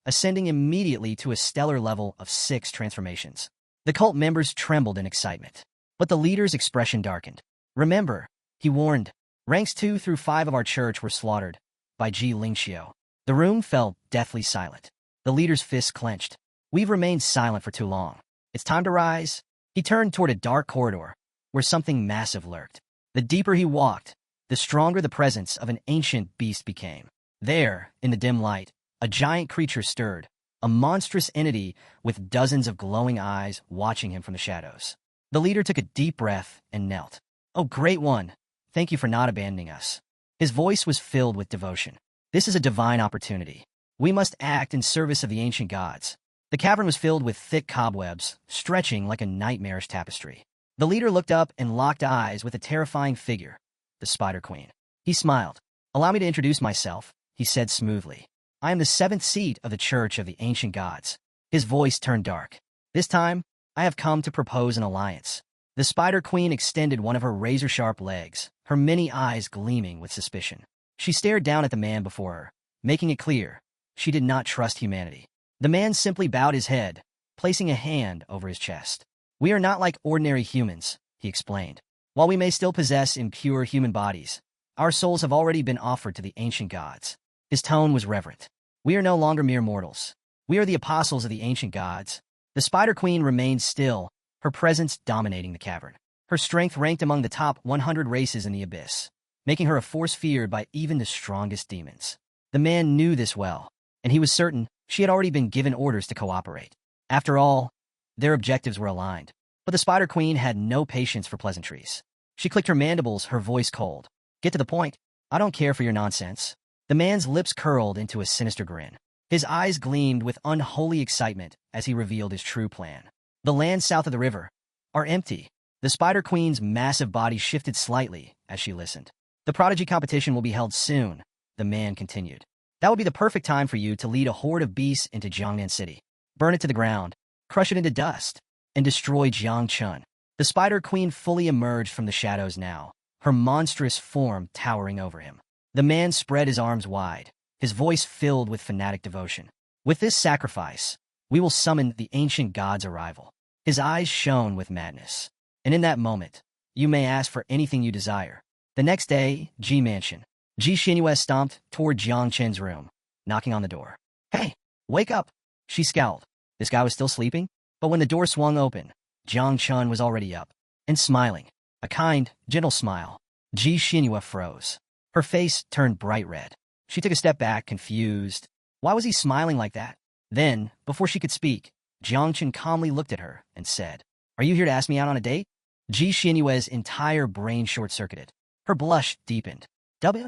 ascending immediately to a stellar level of 6 transformations. The cult members trembled in excitement, but the leader's expression darkened. Remember, he warned, ranks 2 through 5 of our church were slaughtered by Xiao. The room fell deathly silent. The leader's fists clenched. We've remained silent for too long. It's time to rise. He turned toward a dark corridor where something massive lurked. The deeper he walked, the stronger the presence of an ancient beast became. There, in the dim light, a giant creature stirred, a monstrous entity with dozens of glowing eyes watching him from the shadows. The leader took a deep breath and knelt. "Oh, great one, thank you for not abandoning us." His voice was filled with devotion. "This is a divine opportunity. We must act in service of the ancient gods." The cavern was filled with thick cobwebs, stretching like a nightmarish tapestry. The leader looked up and locked eyes with a terrifying figure, the Spider Queen. He smiled. "Allow me to introduce myself," he said smoothly. "I am the 7th seat of the Church of the Ancient Gods." His voice turned dark. "This time, I have come to propose an alliance." The Spider Queen extended one of her razor-sharp legs, her many eyes gleaming with suspicion. She stared down at the man before her, making it clear she did not trust humanity. The man simply bowed his head, placing a hand over his chest. "We are not like ordinary humans," he explained. "While we may still possess impure human bodies, our souls have already been offered to the ancient gods." His tone was reverent. "We are no longer mere mortals. We are the apostles of the ancient gods." The Spider Queen remained still, her presence dominating the cavern. Her strength ranked among the top 100 races in the abyss, making her a force feared by even the strongest demons. The man knew this well, and he was certain she had already been given orders to cooperate. After all, their objectives were aligned. But the Spider Queen had no patience for pleasantries. She clicked her mandibles, her voice cold. "Get to the point. I don't care for your nonsense." The man's lips curled into a sinister grin. His eyes gleamed with unholy excitement as he revealed his true plan. "The lands south of the river are empty." The Spider Queen's massive body shifted slightly as she listened. "The prodigy competition will be held soon," the man continued. "That would be the perfect time for you to lead a horde of beasts into Jiangnan City. Burn it to the ground, crush it into dust, and destroy Jiangchun." The Spider Queen fully emerged from the shadows now, her monstrous form towering over him. The man spread his arms wide, his voice filled with fanatic devotion. "With this sacrifice, we will summon the ancient god's arrival." His eyes shone with madness. "And in that moment, you may ask for anything you desire." The next day, G Mansion. Ji Xinyue stomped toward Jiang Chen's room, knocking on the door. "Hey, wake up!" She scowled. This guy was still sleeping? But when the door swung open, Jiang Chen was already up and smiling. A kind, gentle smile. Ji Xinyue froze. Her face turned bright red. She took a step back, confused. Why was he smiling like that? Then, before she could speak, Jiang Chen calmly looked at her and said, "Are you here to ask me out on a date?" Ji Xinyue's entire brain short-circuited. Her blush deepened. W?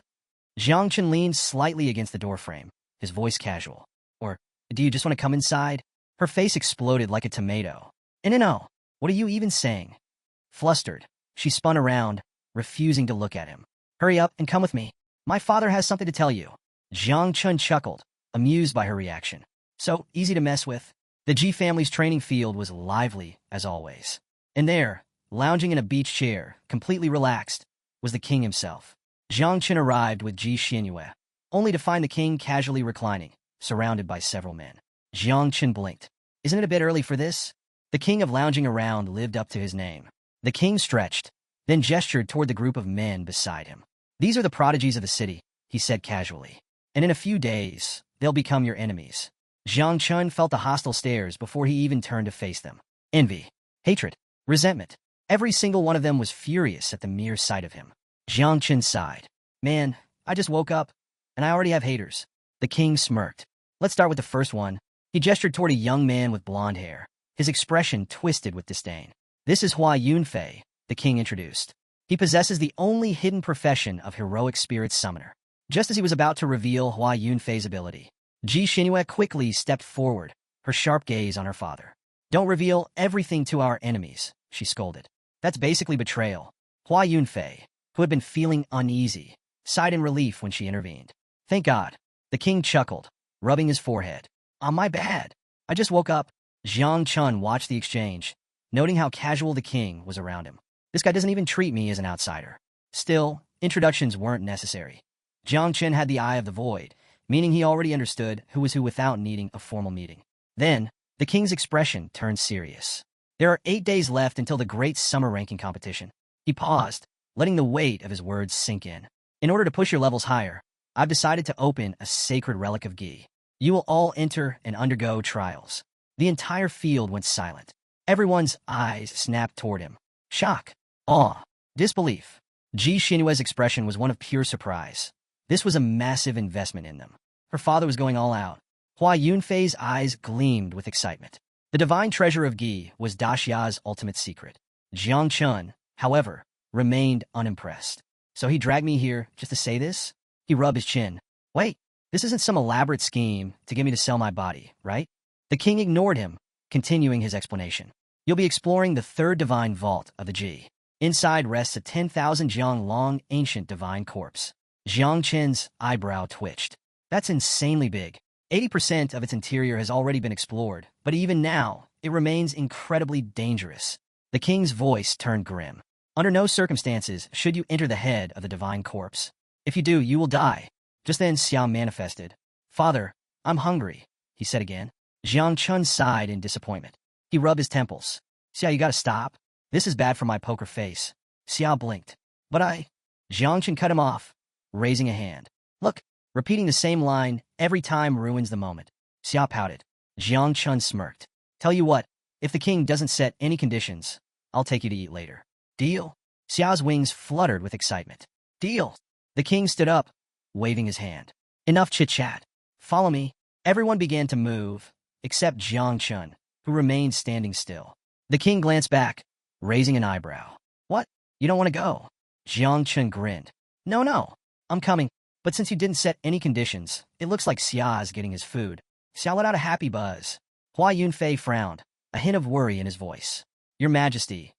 Jiang Chen leaned slightly against the doorframe, his voice casual. "Or, do you just want to come inside?" Her face exploded like a tomato. No, what are you even saying?" Flustered, she spun around, refusing to look at him. "Hurry up and come with me. My father has something to tell you." Jiang Chen chuckled, amused by her reaction. So easy to mess with. The Ji family's training field was lively, as always. And there, lounging in a beach chair, completely relaxed, was the king himself. Jiang Chen arrived with Ji Xinyue, only to find the king casually reclining, surrounded by several men. Jiang Chen blinked. "Isn't it a bit early for this?" The king of lounging around lived up to his name. The king stretched, then gestured toward the group of men beside him. "These are the prodigies of the city," he said casually. "And in a few days, they'll become your enemies." Jiang Chen felt the hostile stares before he even turned to face them. Envy, hatred, resentment. Every single one of them was furious at the mere sight of him. Jiang Chen sighed. "Man, I just woke up, and I already have haters." The king smirked. "Let's start with the first one." He gestured toward a young man with blonde hair, his expression twisted with disdain. "This is Hua Yunfei," the king introduced. "He possesses the only hidden profession of heroic spirit summoner." Just as he was about to reveal Hua Yunfei's ability, Ji Xinyue quickly stepped forward, her sharp gaze on her father. "Don't reveal everything to our enemies," she scolded. "That's basically betrayal." Hua Yunfei, who had been feeling uneasy, sighed in relief when she intervened. "Thank God." The king chuckled, rubbing his forehead. My bad. I just woke up." Jiang Chen watched the exchange, noting how casual the king was around him. This guy doesn't even treat me as an outsider. Still, introductions weren't necessary. Jiang Chen had the eye of the void, meaning he already understood who was who without needing a formal meeting. Then, the king's expression turned serious. There are 8 days left until the great summer ranking competition. He paused, letting the weight of his words sink in. In order to push your levels higher, I've decided to open a sacred relic of Gi. You will all enter and undergo trials. The entire field went silent. Everyone's eyes snapped toward him. Shock, awe, disbelief. Ji Xinyue's expression was one of pure surprise. This was a massive investment in them. Her father was going all out. Hua Yunfei's eyes gleamed with excitement. The divine treasure of Gi was Daxia's ultimate secret. Jiang Chun, however, remained unimpressed. So he dragged me here just to say this? He rubbed his chin. Wait, this isn't some elaborate scheme to get me to sell my body, right? The king ignored him, continuing his explanation. You'll be exploring the third divine vault of the Ji. Inside rests a 10,000 jiang long ancient divine corpse. Jiang Chen's eyebrow twitched. That's insanely big. 80% of its interior has already been explored, but even now, it remains incredibly dangerous. The king's voice turned grim. Under no circumstances should you enter the head of the divine corpse. If you do, you will die. Just then Xiao manifested. Father, I'm hungry, he said again. Jiang Chun sighed in disappointment. He rubbed his temples. Xiao, you gotta stop. This is bad for my poker face. Xiao blinked. But Jiang Chun cut him off, raising a hand. Look, repeating the same line every time ruins the moment. Xiao pouted. Jiang Chun smirked. Tell you what, if the king doesn't set any conditions, I'll take you to eat later. Deal? Xiao's wings fluttered with excitement. Deal. The king stood up, waving his hand. Enough chit-chat. Follow me. Everyone began to move, except Jiang Chun, who remained standing still. The king glanced back, raising an eyebrow. What? You don't want to go? Jiang Chun grinned. No, I'm coming. But since you didn't set any conditions, it looks like Xiao's getting his food. Xiao let out a happy buzz. Hua Yunfei frowned, a hint of worry in his voice. Your Majesty,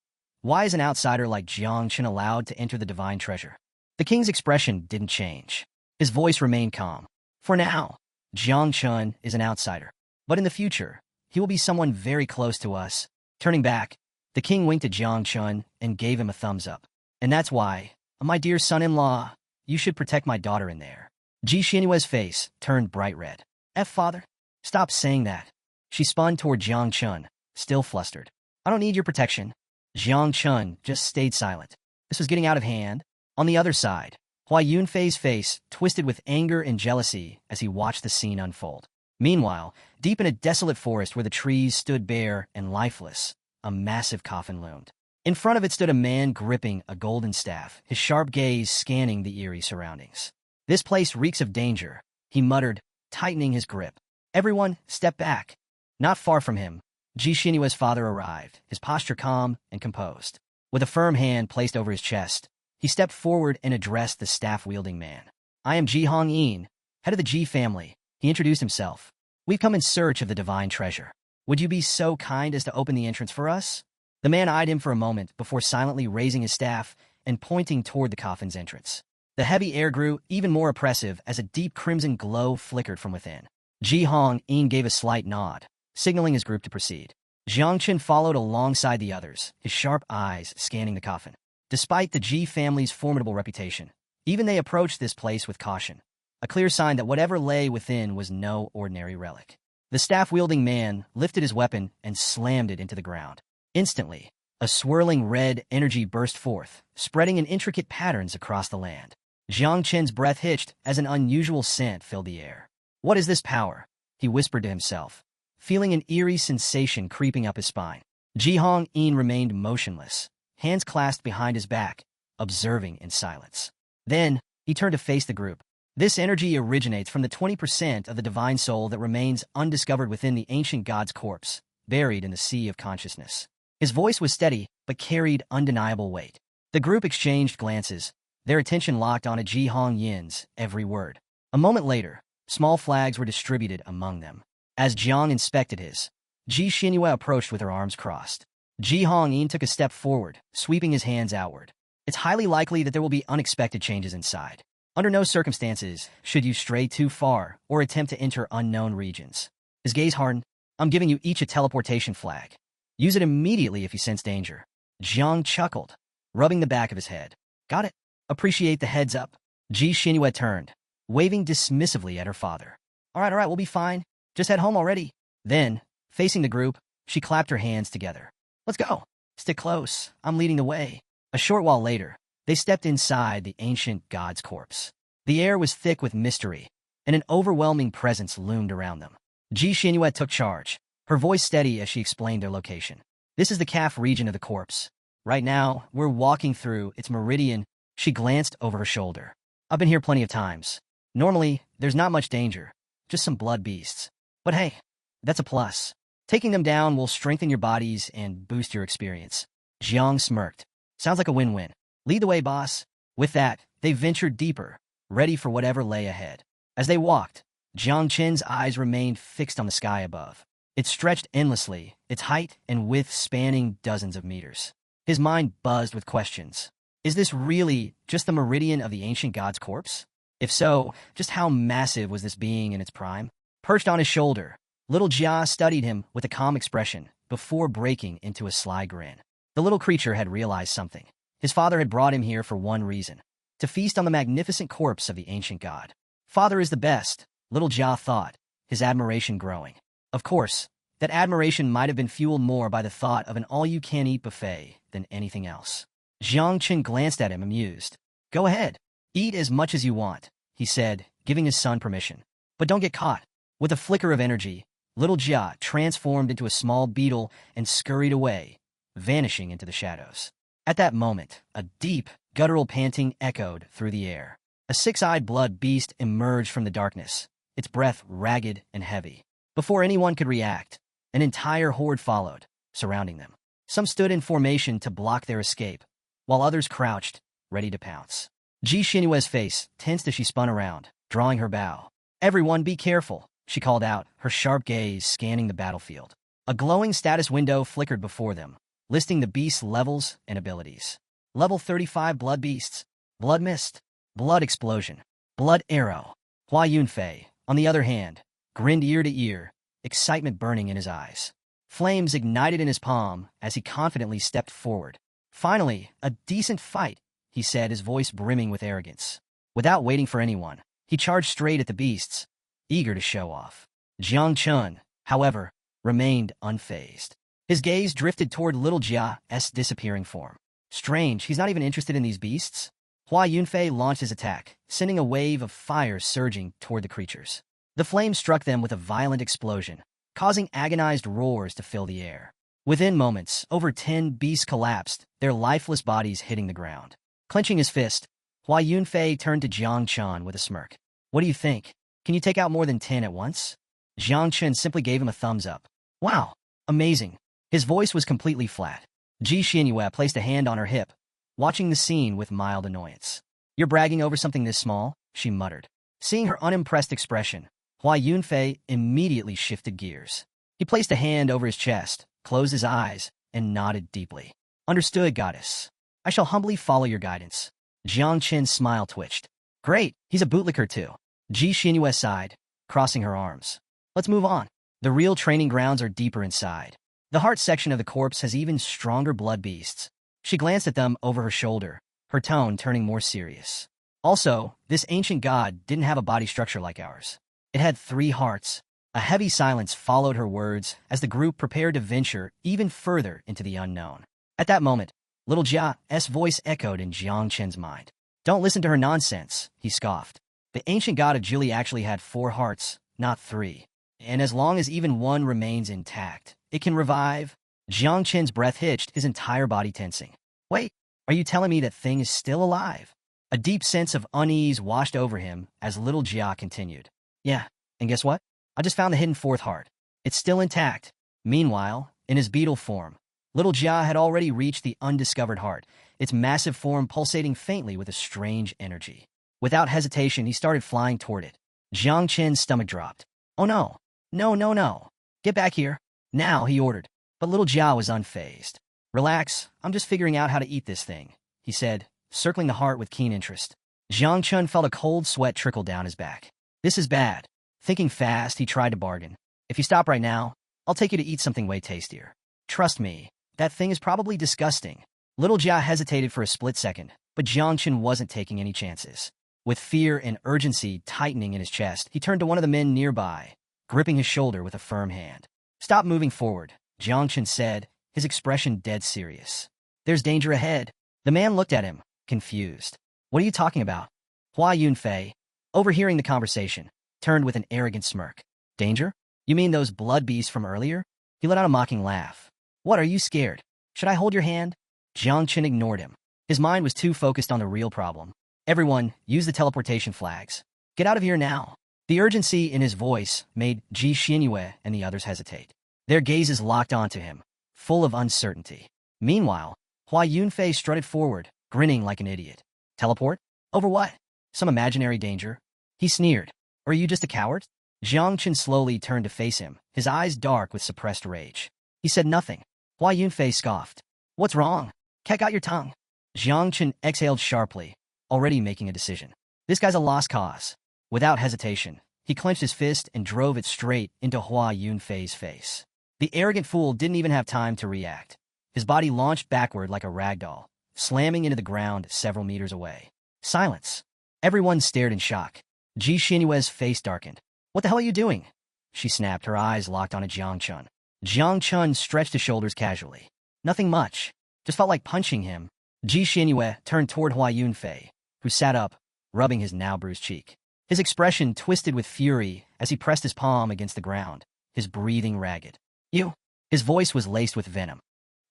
why is an outsider like Jiang Chun allowed to enter the divine treasure? The king's expression didn't change. His voice remained calm. For now, Jiang Chun is an outsider. But in the future, he will be someone very close to us. Turning back, the king winked at Jiang Chun and gave him a thumbs up. And that's why, my dear son-in-law, you should protect my daughter in there. Ji Xinyue's face turned bright red. Father, stop saying that. She spun toward Jiang Chun, still flustered. I don't need your protection. Jiang Chun just stayed silent. This was getting out of hand. On the other side, Hua Yunfei's face twisted with anger and jealousy as he watched the scene unfold. Meanwhile, deep in a desolate forest where the trees stood bare and lifeless, a massive coffin loomed. In front of it stood a man gripping a golden staff, his sharp gaze scanning the eerie surroundings. This place reeks of danger, he muttered, tightening his grip. Everyone, step back. Not far from him, Ji Xinyue's father arrived, his posture calm and composed. With a firm hand placed over his chest, he stepped forward and addressed the staff-wielding man. I am Ji Hongyin, head of the Ji family, he introduced himself. We've come in search of the divine treasure. Would you be so kind as to open the entrance for us? The man eyed him for a moment before silently raising his staff and pointing toward the coffin's entrance. The heavy air grew even more oppressive as a deep crimson glow flickered from within. Ji Hongyin gave a slight nod, signaling his group to proceed. Jiang Chun followed alongside the others, his sharp eyes scanning the coffin. Despite the Ji family's formidable reputation, even they approached this place with caution, a clear sign that whatever lay within was no ordinary relic. The staff-wielding man lifted his weapon and slammed it into the ground. Instantly, a swirling red energy burst forth, spreading in intricate patterns across the land. Jiang Chen's breath hitched as an unusual scent filled the air. What is this power? He whispered to himself, feeling an eerie sensation creeping up his spine. Ji Hongyin remained motionless, hands clasped behind his back, observing in silence. Then, he turned to face the group. This energy originates from the 20% of the divine soul that remains undiscovered within the ancient god's corpse, buried in the sea of consciousness. His voice was steady, but carried undeniable weight. The group exchanged glances, their attention locked on Ji Hongyin's every word. A moment later, small flags were distributed among them. As Jiang inspected his, Ji Xinyue approached with her arms crossed. Ji Hongyin took a step forward, sweeping his hands outward. It's highly likely that there will be unexpected changes inside. Under no circumstances should you stray too far or attempt to enter unknown regions. His gaze hardened. I'm giving you each a teleportation flag. Use it immediately if you sense danger. Jiang chuckled. rubbing the back of his head. Got it. Appreciate the heads up. Ji Xinyue turned, waving dismissively at her father. All right, we'll be fine. Just head home already. Then, facing the group, she clapped her hands together. Let's go. Stick close. I'm leading the way. A short while later, they stepped inside the ancient god's corpse. The air was thick with mystery, and an overwhelming presence loomed around them. Ji Xinyue took charge, her voice steady as she explained their location. This is the calf region of the corpse. Right now, we're walking through its meridian. She glanced over her shoulder. I've been here plenty of times. Normally, there's not much danger, just some blood beasts. But hey, that's a plus. Taking them down will strengthen your bodies and boost your experience. Jiang smirked. Sounds like a win-win. Lead the way, boss. With that, they ventured deeper, ready for whatever lay ahead. As they walked, Jiang Qin's eyes remained fixed on the sky above. It stretched endlessly, its height and width spanning dozens of meters. His mind buzzed with questions. Is this really just the meridian of the ancient god's corpse? If so, just how massive was this being in its prime? Perched on his shoulder, little Jia studied him with a calm expression before breaking into a sly grin. The little creature had realized something. His father had brought him here for one reason, to feast on the magnificent corpse of the ancient god. Father is the best, little Jia thought, his admiration growing. Of course, that admiration might have been fueled more by the thought of an all-you-can-eat buffet than anything else. Jiang Qin glanced at him, amused. Go ahead. Eat as much as you want, he said, giving his son permission. But don't get caught. With a flicker of energy, little Jia transformed into a small beetle and scurried away, vanishing into the shadows. At that moment, a deep, guttural panting echoed through the air. A six-eyed blood beast emerged from the darkness, its breath ragged and heavy. Before anyone could react, an entire horde followed, surrounding them. Some stood in formation to block their escape, while others crouched, ready to pounce. Ji Xinyue's face tensed as she spun around, drawing her bow. Everyone be careful, she called out, her sharp gaze scanning the battlefield. A glowing status window flickered before them, listing the beast's levels and abilities. Level 35 Blood Beasts, Blood Mist, Blood Explosion, Blood Arrow. Hua Yunfei, on the other hand, grinned ear to ear, excitement burning in his eyes. Flames ignited in his palm as he confidently stepped forward. Finally, a decent fight, he said, his voice brimming with arrogance. Without waiting for anyone, he charged straight at the beasts, eager to show off. Jiang Chun, however, remained unfazed. His gaze drifted toward little Jia's disappearing form. Strange, he's not even interested in these beasts? Hua Yunfei launched his attack, sending a wave of fire surging toward the creatures. The flames struck them with a violent explosion, causing agonized roars to fill the air. Within moments, over 10 beasts collapsed, their lifeless bodies hitting the ground. Clenching his fist, Hua Yunfei turned to Jiang Chen with a smirk. What do you think? Can you take out more than 10 at once? Jiang Chen simply gave him a thumbs up. Wow, amazing. His voice was completely flat. Ji Xinyue placed a hand on her hip, watching the scene with mild annoyance. You're bragging over something this small? She muttered. Seeing her unimpressed expression, Hua Yunfei immediately shifted gears. He placed a hand over his chest, closed his eyes, and nodded deeply. Understood, goddess. I shall humbly follow your guidance. Jiang Qin's smile twitched. Great, he's a bootlicker too. Ji Xinyue sighed, crossing her arms. Let's move on. The real training grounds are deeper inside. The heart section of the corpse has even stronger blood beasts. She glanced at them over her shoulder, her tone turning more serious. Also, this ancient god didn't have a body structure like ours. It had 3 hearts. A heavy silence followed her words as the group prepared to venture even further into the unknown. At that moment, little Jia's voice echoed in Jiang Chen's mind. Don't listen to her nonsense, he scoffed. The ancient god of Jili actually had 4 hearts, not 3. And as long as even one remains intact, it can revive. Jiang Chen's breath hitched, his entire body tensing. Wait, are you telling me that thing is still alive? A deep sense of unease washed over him as little Jia continued. Yeah, and guess what? I just found the hidden 4th heart. It's still intact. Meanwhile, in his beetle form, little Jia had already reached the undiscovered heart, its massive form pulsating faintly with a strange energy. Without hesitation, he started flying toward it. Jiang Chen's stomach dropped. Oh no. No. Get back here. Now, he ordered. But little Jia was unfazed. Relax, I'm just figuring out how to eat this thing, he said, circling the heart with keen interest. Jiang Chen felt a cold sweat trickle down his back. This is bad. Thinking fast, he tried to bargain. If you stop right now, I'll take you to eat something way tastier. Trust me, that thing is probably disgusting, Little Jia hesitated for a split second, but Jiangchen wasn't taking any chances. With fear and urgency tightening in his chest, he turned to one of the men nearby, gripping his shoulder with a firm hand. "Stop moving forward," Jiangchen said, his expression dead serious. "There's danger ahead." The man looked at him, confused. "What are you talking about?" Hua Yunfei, overhearing the conversation, turned with an arrogant smirk. "Danger? You mean those blood beasts from earlier?" He let out a mocking laugh. "What, are you scared? Should I hold your hand?" Jiangchen ignored him. His mind was too focused on the real problem. "Everyone, use the teleportation flags. Get out of here now." The urgency in his voice made Ji Xinyue and the others hesitate. Their gazes locked onto him, full of uncertainty. Meanwhile, Hua Yunfei strutted forward, grinning like an idiot. "Teleport? Over what? Some imaginary danger?" He sneered. "Or are you just a coward?" Jiangchen slowly turned to face him, his eyes dark with suppressed rage. He said nothing. Hua Yunfei scoffed. "What's wrong? Keck out your tongue." Jiangchen exhaled sharply, already making a decision. This guy's a lost cause. Without hesitation, he clenched his fist and drove it straight into Hua Yunfei's face. The arrogant fool didn't even have time to react. His body launched backward like a ragdoll, slamming into the ground several meters away. Silence. Everyone stared in shock. Ji Xinyue's face darkened. "What the hell are you doing?" She snapped, her eyes locked on Jiangchen. Jiangchen stretched his shoulders casually. "Nothing much. Just felt like punching him." Ji Xinyue turned toward Hua Yunfei, who sat up, rubbing his now bruised cheek. His expression twisted with fury as he pressed his palm against the ground, his breathing ragged. "You?" His voice was laced with venom.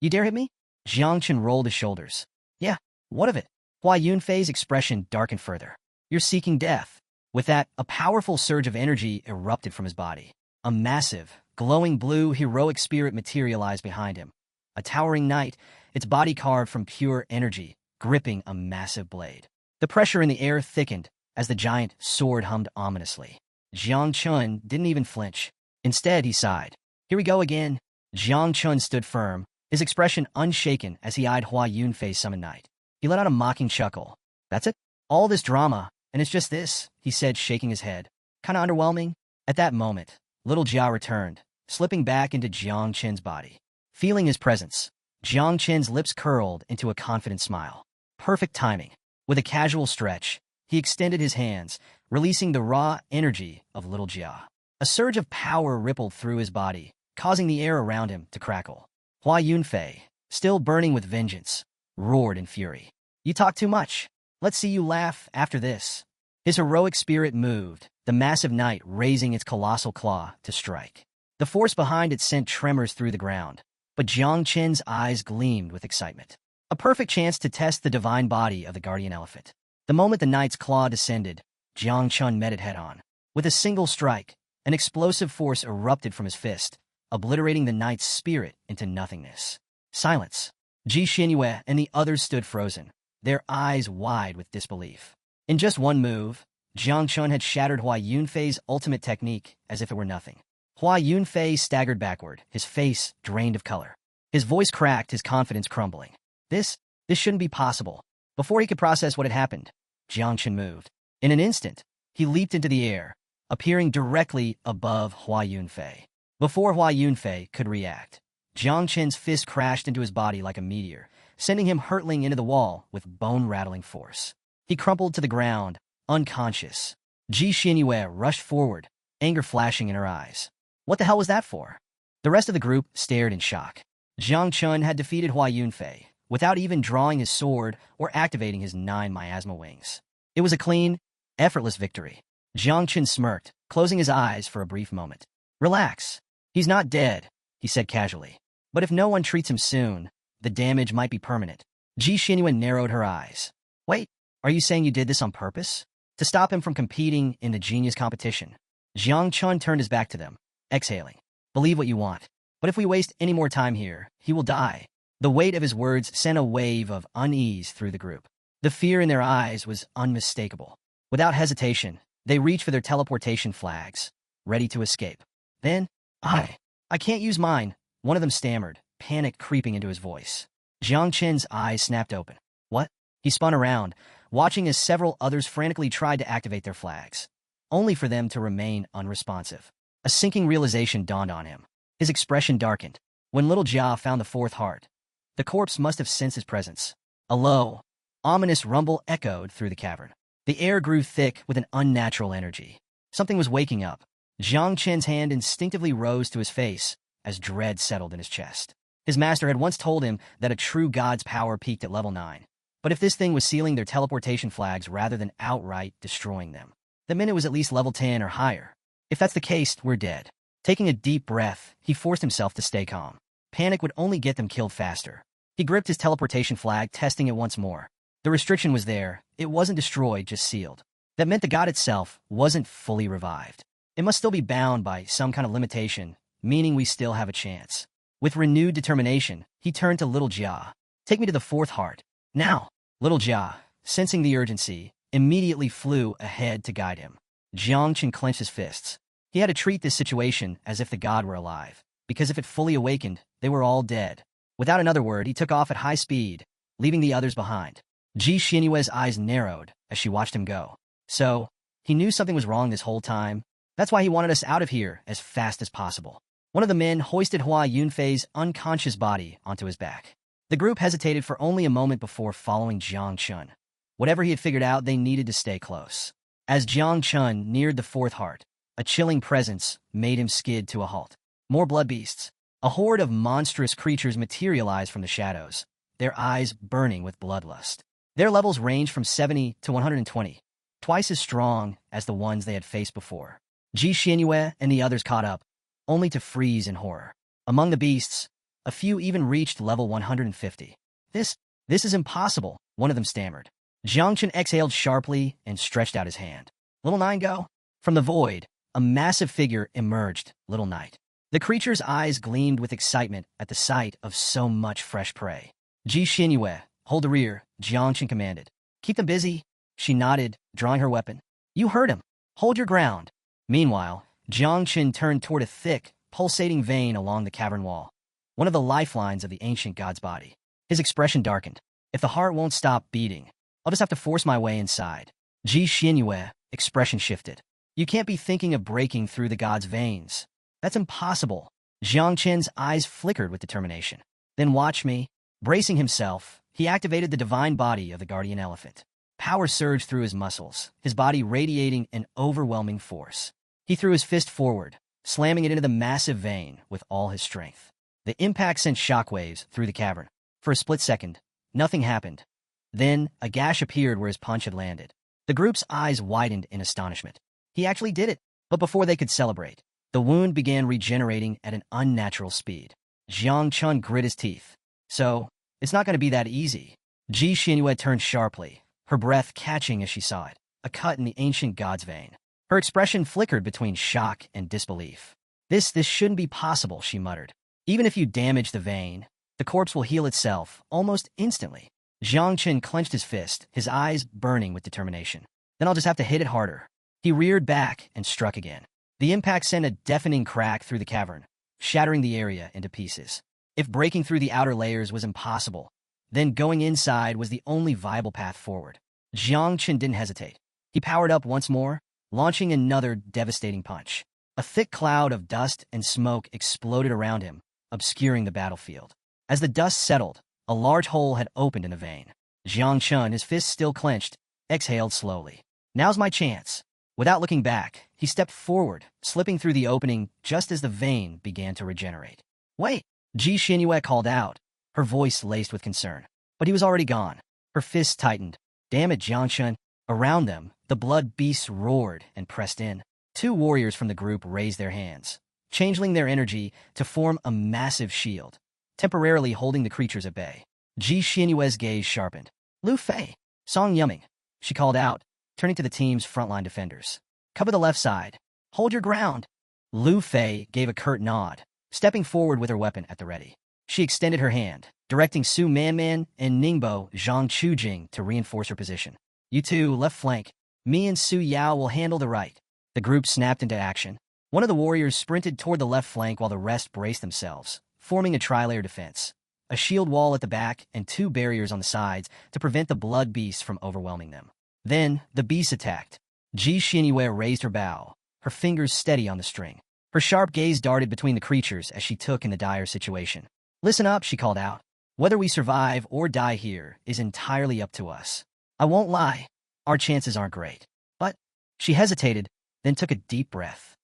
"You dare hit me?" Jiangchen rolled his shoulders. "Yeah, what of it?" Hua Yunfei's expression darkened further. "You're seeking death." With that, a powerful surge of energy erupted from his body. A massive, glowing blue heroic spirit materialized behind him. A towering knight, its body carved from pure energy, gripping a massive blade. The pressure in the air thickened as the giant sword hummed ominously. Jiangchen didn't even flinch. Instead, he sighed. "Here we go again." Jiangchen stood firm, his expression unshaken as he eyed Hua Yunfei's summoned knight. He let out a mocking chuckle. "That's it? All this drama, and it's just this," he said, shaking his head. "Kinda underwhelming?" At that moment, little Jia returned, slipping back into Jiangchen's body. Feeling his presence, Jiangchen's lips curled into a confident smile. Perfect timing. With a casual stretch, he extended his hands, releasing the raw energy of little Jia. A surge of power rippled through his body, causing the air around him to crackle. Hua Yunfei, still burning with vengeance, roared in fury. "You talk too much. Let's see you laugh after this." His heroic spirit moved, the massive knight raising its colossal claw to strike. The force behind it sent tremors through the ground, but Jiangchen's eyes gleamed with excitement. A perfect chance to test the divine body of the guardian elephant. The moment the knight's claw descended, Jiangchen met it head-on. With a single strike, an explosive force erupted from his fist, obliterating the knight's spirit into nothingness. Silence. Ji Xinyue and the others stood frozen, their eyes wide with disbelief. In just one move, Jiangchen had shattered Hua Yunfei's ultimate technique as if it were nothing. Hua Yunfei staggered backward, his face drained of color. His voice cracked, his confidence crumbling. This shouldn't be possible. Before he could process what had happened, Jiangchen moved. In an instant, he leaped into the air, appearing directly above Hua Yunfei. Before Hua Yunfei could react, Jiangchen's fist crashed into his body like a meteor, sending him hurtling into the wall with bone-rattling force. He crumpled to the ground, unconscious. Ji Xinyue rushed forward, anger flashing in her eyes. What the hell was that for? The rest of the group stared in shock. Jiangchen had defeated Hua Yunfei without even drawing his sword or activating his 9 miasma wings. It was a clean, effortless victory. Jiangchen smirked, closing his eyes for a brief moment. "Relax. He's not dead," he said casually. "But if no one treats him soon, the damage might be permanent." Ji Xinyue narrowed her eyes. "Wait, are you saying you did this on purpose? To stop him from competing in the genius competition?" Jiangchen turned his back to them, exhaling. "Believe what you want. But if we waste any more time here, he will die." The weight of his words sent a wave of unease through the group. The fear in their eyes was unmistakable. Without hesitation, they reached for their teleportation flags, ready to escape. Then, I can't use mine," one of them stammered, panic creeping into his voice. Jiangchen's eyes snapped open. "What?" He spun around, watching as several others frantically tried to activate their flags, only for them to remain unresponsive. A sinking realization dawned on him. His expression darkened. When little Jia found the 4th heart, The corpse must have sensed his presence. A low, ominous rumble echoed through the cavern. The air grew thick with an unnatural energy. Something was waking up. Jiang Chen's hand instinctively rose to his face as dread settled in his chest. His master had once told him that a true god's power peaked at level 9. But if this thing was sealing their teleportation flags rather than outright destroying them, that meant it was at least level 10 or higher. If that's the case, we're dead. Taking a deep breath, he forced himself to stay calm. Panic would only get them killed faster. He gripped his teleportation flag, testing it once more. The restriction was there. It wasn't destroyed, just sealed. That meant the god itself wasn't fully revived. It must still be bound by some kind of limitation, meaning we still have a chance. With renewed determination, he turned to little Jia. Take me to the fourth heart. Now! Little Jia, sensing the urgency, immediately flew ahead to guide him. Jiang Chen clenched his fists. He had to treat this situation as if the god were alive, because if it fully awakened, they were all dead. Without another word, he took off at high speed, leaving the others behind. Ji Xianyue's eyes narrowed as she watched him go. So, he knew something was wrong this whole time. That's why he wanted us out of here as fast as possible. One of the men hoisted Hua Yunfei's unconscious body onto his back. The group hesitated for only a moment before following Jiang Chun. Whatever he had figured out, they needed to stay close. As Jiang Chun neared the fourth heart, a chilling presence made him skid to a halt. More blood beasts. A horde of monstrous creatures materialized from the shadows, their eyes burning with bloodlust. Their levels ranged from 70 to 120, twice as strong as the ones they had faced before. Ji Xianyue and the others caught up, only to freeze in horror. Among the beasts, a few even reached level 150. This is impossible, one of them stammered. Jiang Chen exhaled sharply and stretched out his hand. Little Nine go? From the void, a massive figure emerged, Little Knight. The creature's eyes gleamed with excitement at the sight of so much fresh prey. Ji Xianyue, hold the rear, Jiang Chen commanded. Keep them busy. She nodded, drawing her weapon. You heard him. Hold your ground. Meanwhile, Jiang Chen turned toward a thick, pulsating vein along the cavern wall, one of the lifelines of the ancient god's body. His expression darkened. If the heart won't stop beating, I'll just have to force my way inside. Ji Xianyue, expression shifted. You can't be thinking of breaking through the god's veins. That's impossible. Jiang Chen's eyes flickered with determination. Then watch me. Bracing himself, he activated the divine body of the guardian elephant. Power surged through his muscles, his body radiating an overwhelming force. He threw his fist forward, slamming it into the massive vein with all his strength. The impact sent shockwaves through the cavern. For a split second, nothing happened. Then, a gash appeared where his punch had landed. The group's eyes widened in astonishment. He actually did it. But before they could celebrate, the wound began regenerating at an unnatural speed. Jiang Chun grit his teeth. So, it's not going to be that easy. Ji Xianyue turned sharply, her breath catching as she saw it, a cut in the ancient god's vein. Her expression flickered between shock and disbelief. This shouldn't be possible, she muttered. Even if you damage the vein, the corpse will heal itself almost instantly. Jiang Chen clenched his fist, his eyes burning with determination. Then I'll just have to hit it harder. He reared back and struck again. The impact sent a deafening crack through the cavern, shattering the area into pieces. If breaking through the outer layers was impossible, then going inside was the only viable path forward. Jiang Chen didn't hesitate. He powered up once more, launching another devastating punch. A thick cloud of dust and smoke exploded around him, obscuring the battlefield. As the dust settled, a large hole had opened in the vein. Jiang Chen, his fists still clenched, exhaled slowly. Now's my chance. Without looking back, he stepped forward, slipping through the opening just as the vein began to regenerate. Wait! Ji Xianyue called out, her voice laced with concern. But he was already gone. Her fists tightened. Damn it, Jiang Chen. Around them, the blood beasts roared and pressed in. Two warriors from the group raised their hands, channeling their energy to form a massive shield, temporarily holding the creatures at bay. Ji Xianyue's gaze sharpened. Lu Fei, Song Yumming, she called out, turning to the team's frontline defenders. Cover the left side. Hold your ground. Lu Fei gave a curt nod, stepping forward with her weapon at the ready. She extended her hand, directing Su Manman and Ningbo Zhang Chujing to reinforce her position. You two, left flank. Me and Su Yao will handle the right. The group snapped into action. One of the warriors sprinted toward the left flank while the rest braced themselves, forming a tri-layer defense. A shield wall at the back and two barriers on the sides to prevent the blood beasts from overwhelming them. Then, the beasts attacked. Ji Xianyue raised her bow, her fingers steady on the string. Her sharp gaze darted between the creatures as she took in the dire situation. Listen up, she called out. Whether we survive or die here is entirely up to us. I won't lie, our chances aren't great. But she hesitated, then took a deep breath.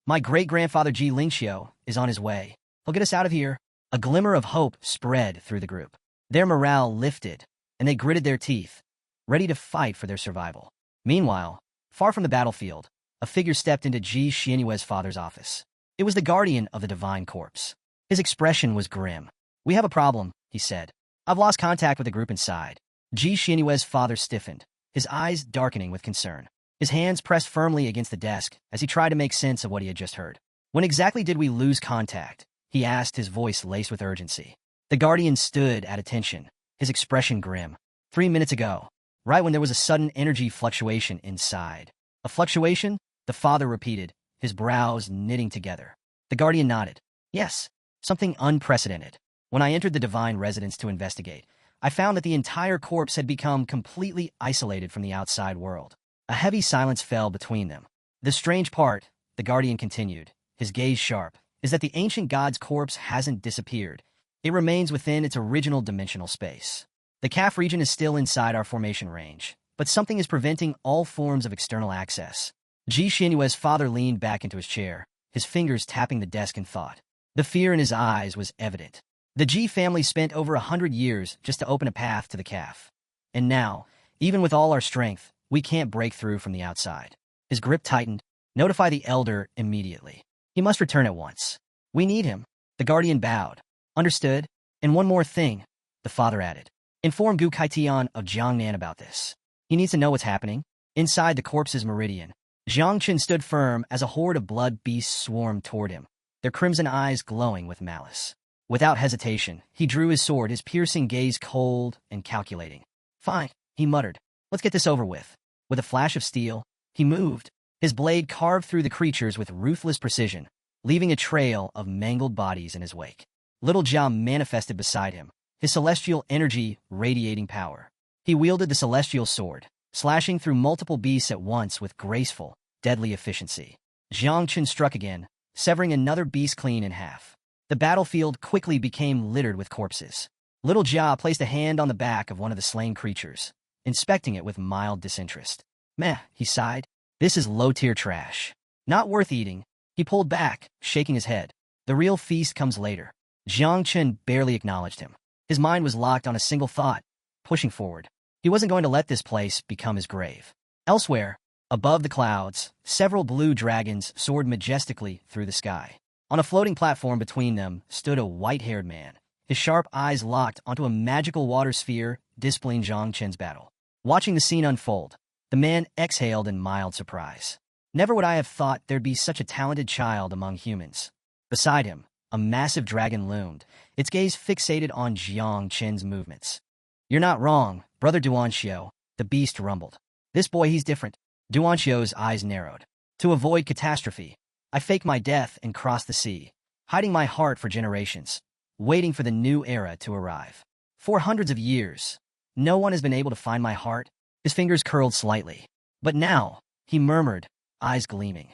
My great-grandfather Ji Lingxiao is on his way. He'll get us out of here. A glimmer of hope spread through the group. Their morale lifted, and they gritted their teeth, ready to fight for their survival. Meanwhile, far from the battlefield, a figure stepped into Ji Xianyue's father's office. It was the guardian of the divine corpse. His expression was grim. "We have a problem," he said. "I've lost contact with the group inside." Ji Xianyue's father stiffened, his eyes darkening with concern. His hands pressed firmly against the desk as he tried to make sense of what he had just heard. "When exactly did we lose contact?" he asked, his voice laced with urgency. The guardian stood at attention, his expression grim. 3 minutes ago, right when there was a sudden energy fluctuation inside." "A fluctuation?" the father repeated, his brows knitting together. The guardian nodded. "Yes, something unprecedented. When I entered the divine residence to investigate, I found that the entire corpse had become completely isolated from the outside world. A heavy silence fell between them. The strange part," the guardian continued, his gaze sharp, "is that the ancient god's corpse hasn't disappeared. It remains within its original dimensional space. The CAF region is still inside our formation range, but something is preventing all forms of external access." Ji Xianyue's father leaned back into his chair, his fingers tapping the desk in thought. The fear in his eyes was evident. The Ji family spent over 100 years just to open a path to the CAF. And now, even with all our strength, we can't break through from the outside. His grip tightened. "Notify the elder immediately. He must return at once. We need him." The guardian bowed. "Understood. And one more thing," the father added. "Inform Gu Kaitian of Jiangnan about this. He needs to know what's happening." Inside the corpse's meridian, Jiang Chen stood firm as a horde of blood beasts swarmed toward him, their crimson eyes glowing with malice. Without hesitation, he drew his sword, his piercing gaze cold and calculating. "Fine," he muttered. "Let's get this over with." With a flash of steel, he moved. His blade carved through the creatures with ruthless precision, leaving a trail of mangled bodies in his wake. Little Jia manifested beside him, his celestial energy radiating power. He wielded the celestial sword, slashing through multiple beasts at once with graceful, deadly efficiency. Jiang Chen struck again, severing another beast clean in half. The battlefield quickly became littered with corpses. Little Jia placed a hand on the back of one of the slain creatures, inspecting it with mild disinterest. "Meh," he sighed. "This is low-tier trash. Not worth eating." He pulled back, shaking his head. "The real feast comes later." Jiang Chen barely acknowledged him. His mind was locked on a single thought, pushing forward. He wasn't going to let this place become his grave. Elsewhere, above the clouds, several blue dragons soared majestically through the sky. On a floating platform between them stood a white-haired man, his sharp eyes locked onto a magical water sphere displaying Jiang Chen's battle. Watching the scene unfold, the man exhaled in mild surprise. Never would I have thought there'd be such a talented child among humans. Beside him, a massive dragon loomed, its gaze fixated on Jiang Chen's movements. "You're not wrong, Brother Duanxiao," the beast rumbled. "This boy, he's different." Duanxiao's eyes narrowed. "To avoid catastrophe, I faked my death and crossed the sea, hiding my heart for generations, waiting for the new era to arrive. For hundreds of years, no one has been able to find my heart." His fingers curled slightly. "But now," he murmured, eyes gleaming,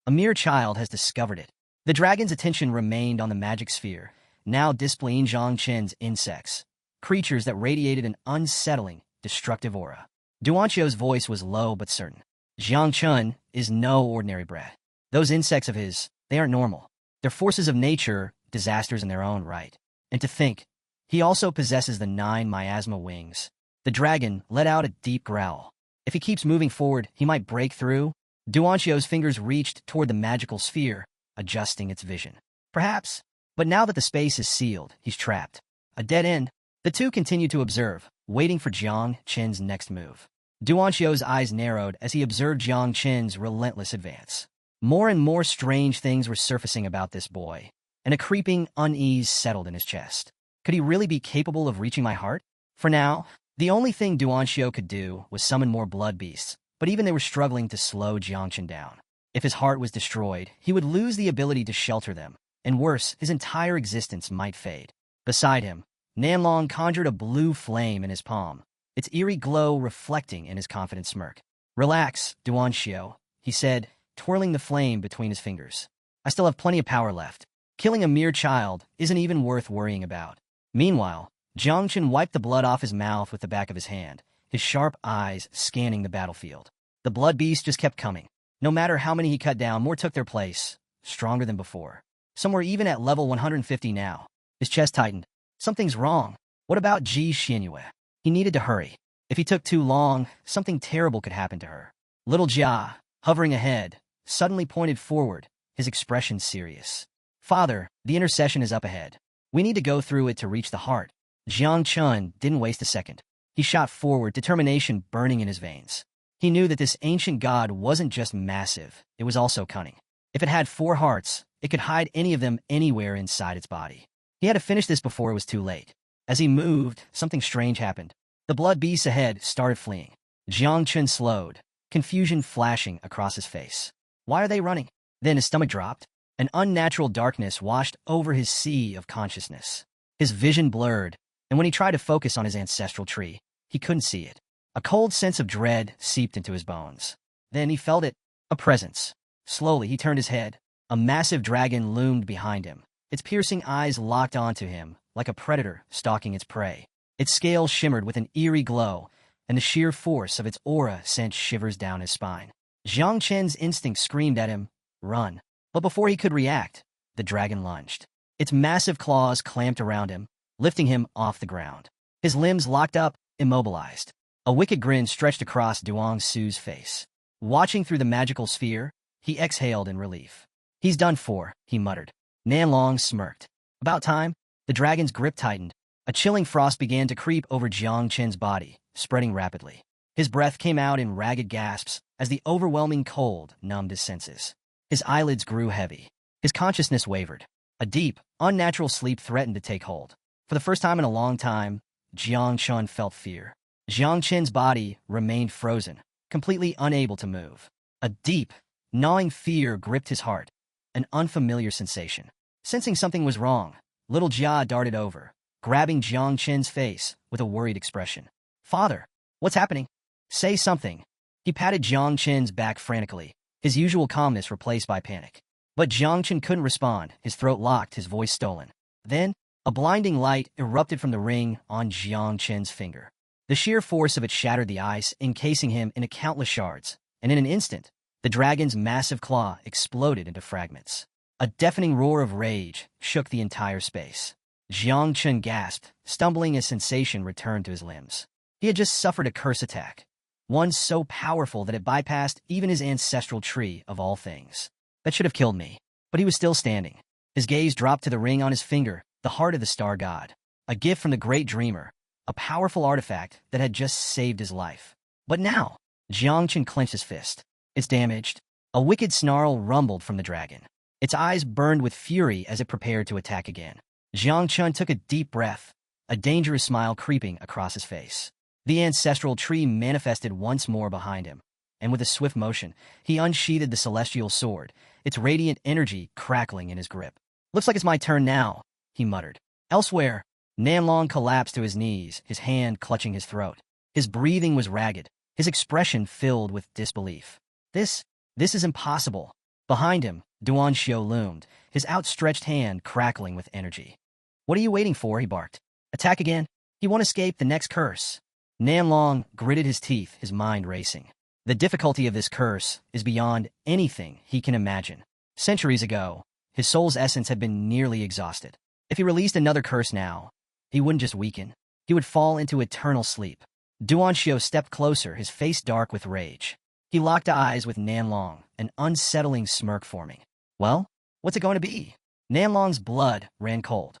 "a mere child has discovered it." The dragon's attention remained on the magic sphere, now displaying Jiang Chen's insects, creatures that radiated an unsettling, destructive aura. Duanxiao's voice was low but certain. "Jiang Chen is no ordinary brat. Those insects of his, they aren't normal. They're forces of nature, disasters in their own right. And to think, he also possesses the 9 miasma wings." The dragon let out a deep growl. "If he keeps moving forward, he might break through." Duanxiao's fingers reached toward the magical sphere, adjusting its vision. "Perhaps, but now that the space is sealed, he's trapped. A dead end." The two continued to observe, waiting for Jiang Chen's next move. Duanxiao's eyes narrowed as he observed Jiang Chen's relentless advance. More and more strange things were surfacing about this boy, and a creeping unease settled in his chest. Could he really be capable of reaching my heart? For now, the only thing Duanxiao could do was summon more blood beasts, but even they were struggling to slow Jiang Chen down. If his heart was destroyed, he would lose the ability to shelter them, and worse, his entire existence might fade. Beside him, Nanlong conjured a blue flame in his palm, its eerie glow reflecting in his confident smirk. "Relax, Duanxiao," he said, twirling the flame between his fingers. "I still have plenty of power left. Killing a mere child isn't even worth worrying about." Meanwhile, Jiangchen wiped the blood off his mouth with the back of his hand, his sharp eyes scanning the battlefield. The blood beast just kept coming. No matter how many he cut down, more took their place, stronger than before. Some were even at level 150 now. His chest tightened. Something's wrong. What about Ji Xianyue? He needed to hurry. If he took too long, something terrible could happen to her. Little Jia, hovering ahead, suddenly pointed forward, his expression serious. Father, the intercession is up ahead. We need to go through it to reach the heart. Jiang Chun didn't waste a second. He shot forward, determination burning in his veins. He knew that this ancient god wasn't just massive, it was also cunning. If it had 4 hearts, it could hide any of them anywhere inside its body. He had to finish this before it was too late. As he moved, something strange happened. The blood beasts ahead started fleeing. Jiang Chun slowed, confusion flashing across his face. Why are they running? Then his stomach dropped. An unnatural darkness washed over his sea of consciousness. His vision blurred, and when he tried to focus on his ancestral tree, he couldn't see it. A cold sense of dread seeped into his bones. Then he felt it, a presence. Slowly, he turned his head. A massive dragon loomed behind him. Its piercing eyes locked onto him, like a predator stalking its prey. Its scales shimmered with an eerie glow, and the sheer force of its aura sent shivers down his spine. Jiang Chen's instinct screamed at him, "Run." But before he could react, the dragon lunged. Its massive claws clamped around him, lifting him off the ground. His limbs locked up, immobilized. A wicked grin stretched across Duong Su's face. Watching through the magical sphere, he exhaled in relief. "He's done for," he muttered. Nanlong smirked. About time, the dragon's grip tightened. A chilling frost began to creep over Jiang Chen's body, spreading rapidly. His breath came out in ragged gasps as the overwhelming cold numbed his senses. His eyelids grew heavy. His consciousness wavered. A deep, unnatural sleep threatened to take hold. For the first time in a long time, Jiang Chun felt fear. Jiang Chen's body remained frozen, completely unable to move. A deep, gnawing fear gripped his heart, an unfamiliar sensation. Sensing something was wrong, little Jia darted over, grabbing Jiang Chen's face with a worried expression. "Father, what's happening? Say something." He patted Jiang Chen's back frantically, his usual calmness replaced by panic. But Jiang Chen couldn't respond, his throat locked, his voice stolen. Then, a blinding light erupted from the ring on Jiang Chen's finger. The sheer force of it shattered the ice, encasing him in countless shards, and in an instant, the dragon's massive claw exploded into fragments. A deafening roar of rage shook the entire space. Jiang Chen gasped, stumbling as sensation returned to his limbs. He had just suffered a curse attack, one so powerful that it bypassed even his ancestral tree of all things. That should have killed me. But he was still standing. His gaze dropped to the ring on his finger, the heart of the star god. A gift from the great dreamer, a powerful artifact that had just saved his life. But now, Jiang Chen clenched his fist. "It's damaged." A wicked snarl rumbled from the dragon. Its eyes burned with fury as it prepared to attack again. Jiang Chen took a deep breath, a dangerous smile creeping across his face. The ancestral tree manifested once more behind him, and with a swift motion, he unsheathed the celestial sword, its radiant energy crackling in his grip. "Looks like it's my turn now," he muttered. Elsewhere, Nanlong collapsed to his knees, his hand clutching his throat. His breathing was ragged, his expression filled with disbelief. This is impossible." Behind him, Duan Xiao loomed, his outstretched hand crackling with energy. "What are you waiting for?" he barked. "Attack again? He won't escape the next curse." Nanlong gritted his teeth, his mind racing. The difficulty of this curse is beyond anything he can imagine. Centuries ago, his soul's essence had been nearly exhausted. If he released another curse now, he wouldn't just weaken, he would fall into eternal sleep. Duan Xiao stepped closer, his face dark with rage. He locked eyes with Nanlong, an unsettling smirk forming. "Well, what's it going to be?" Nanlong's blood ran cold.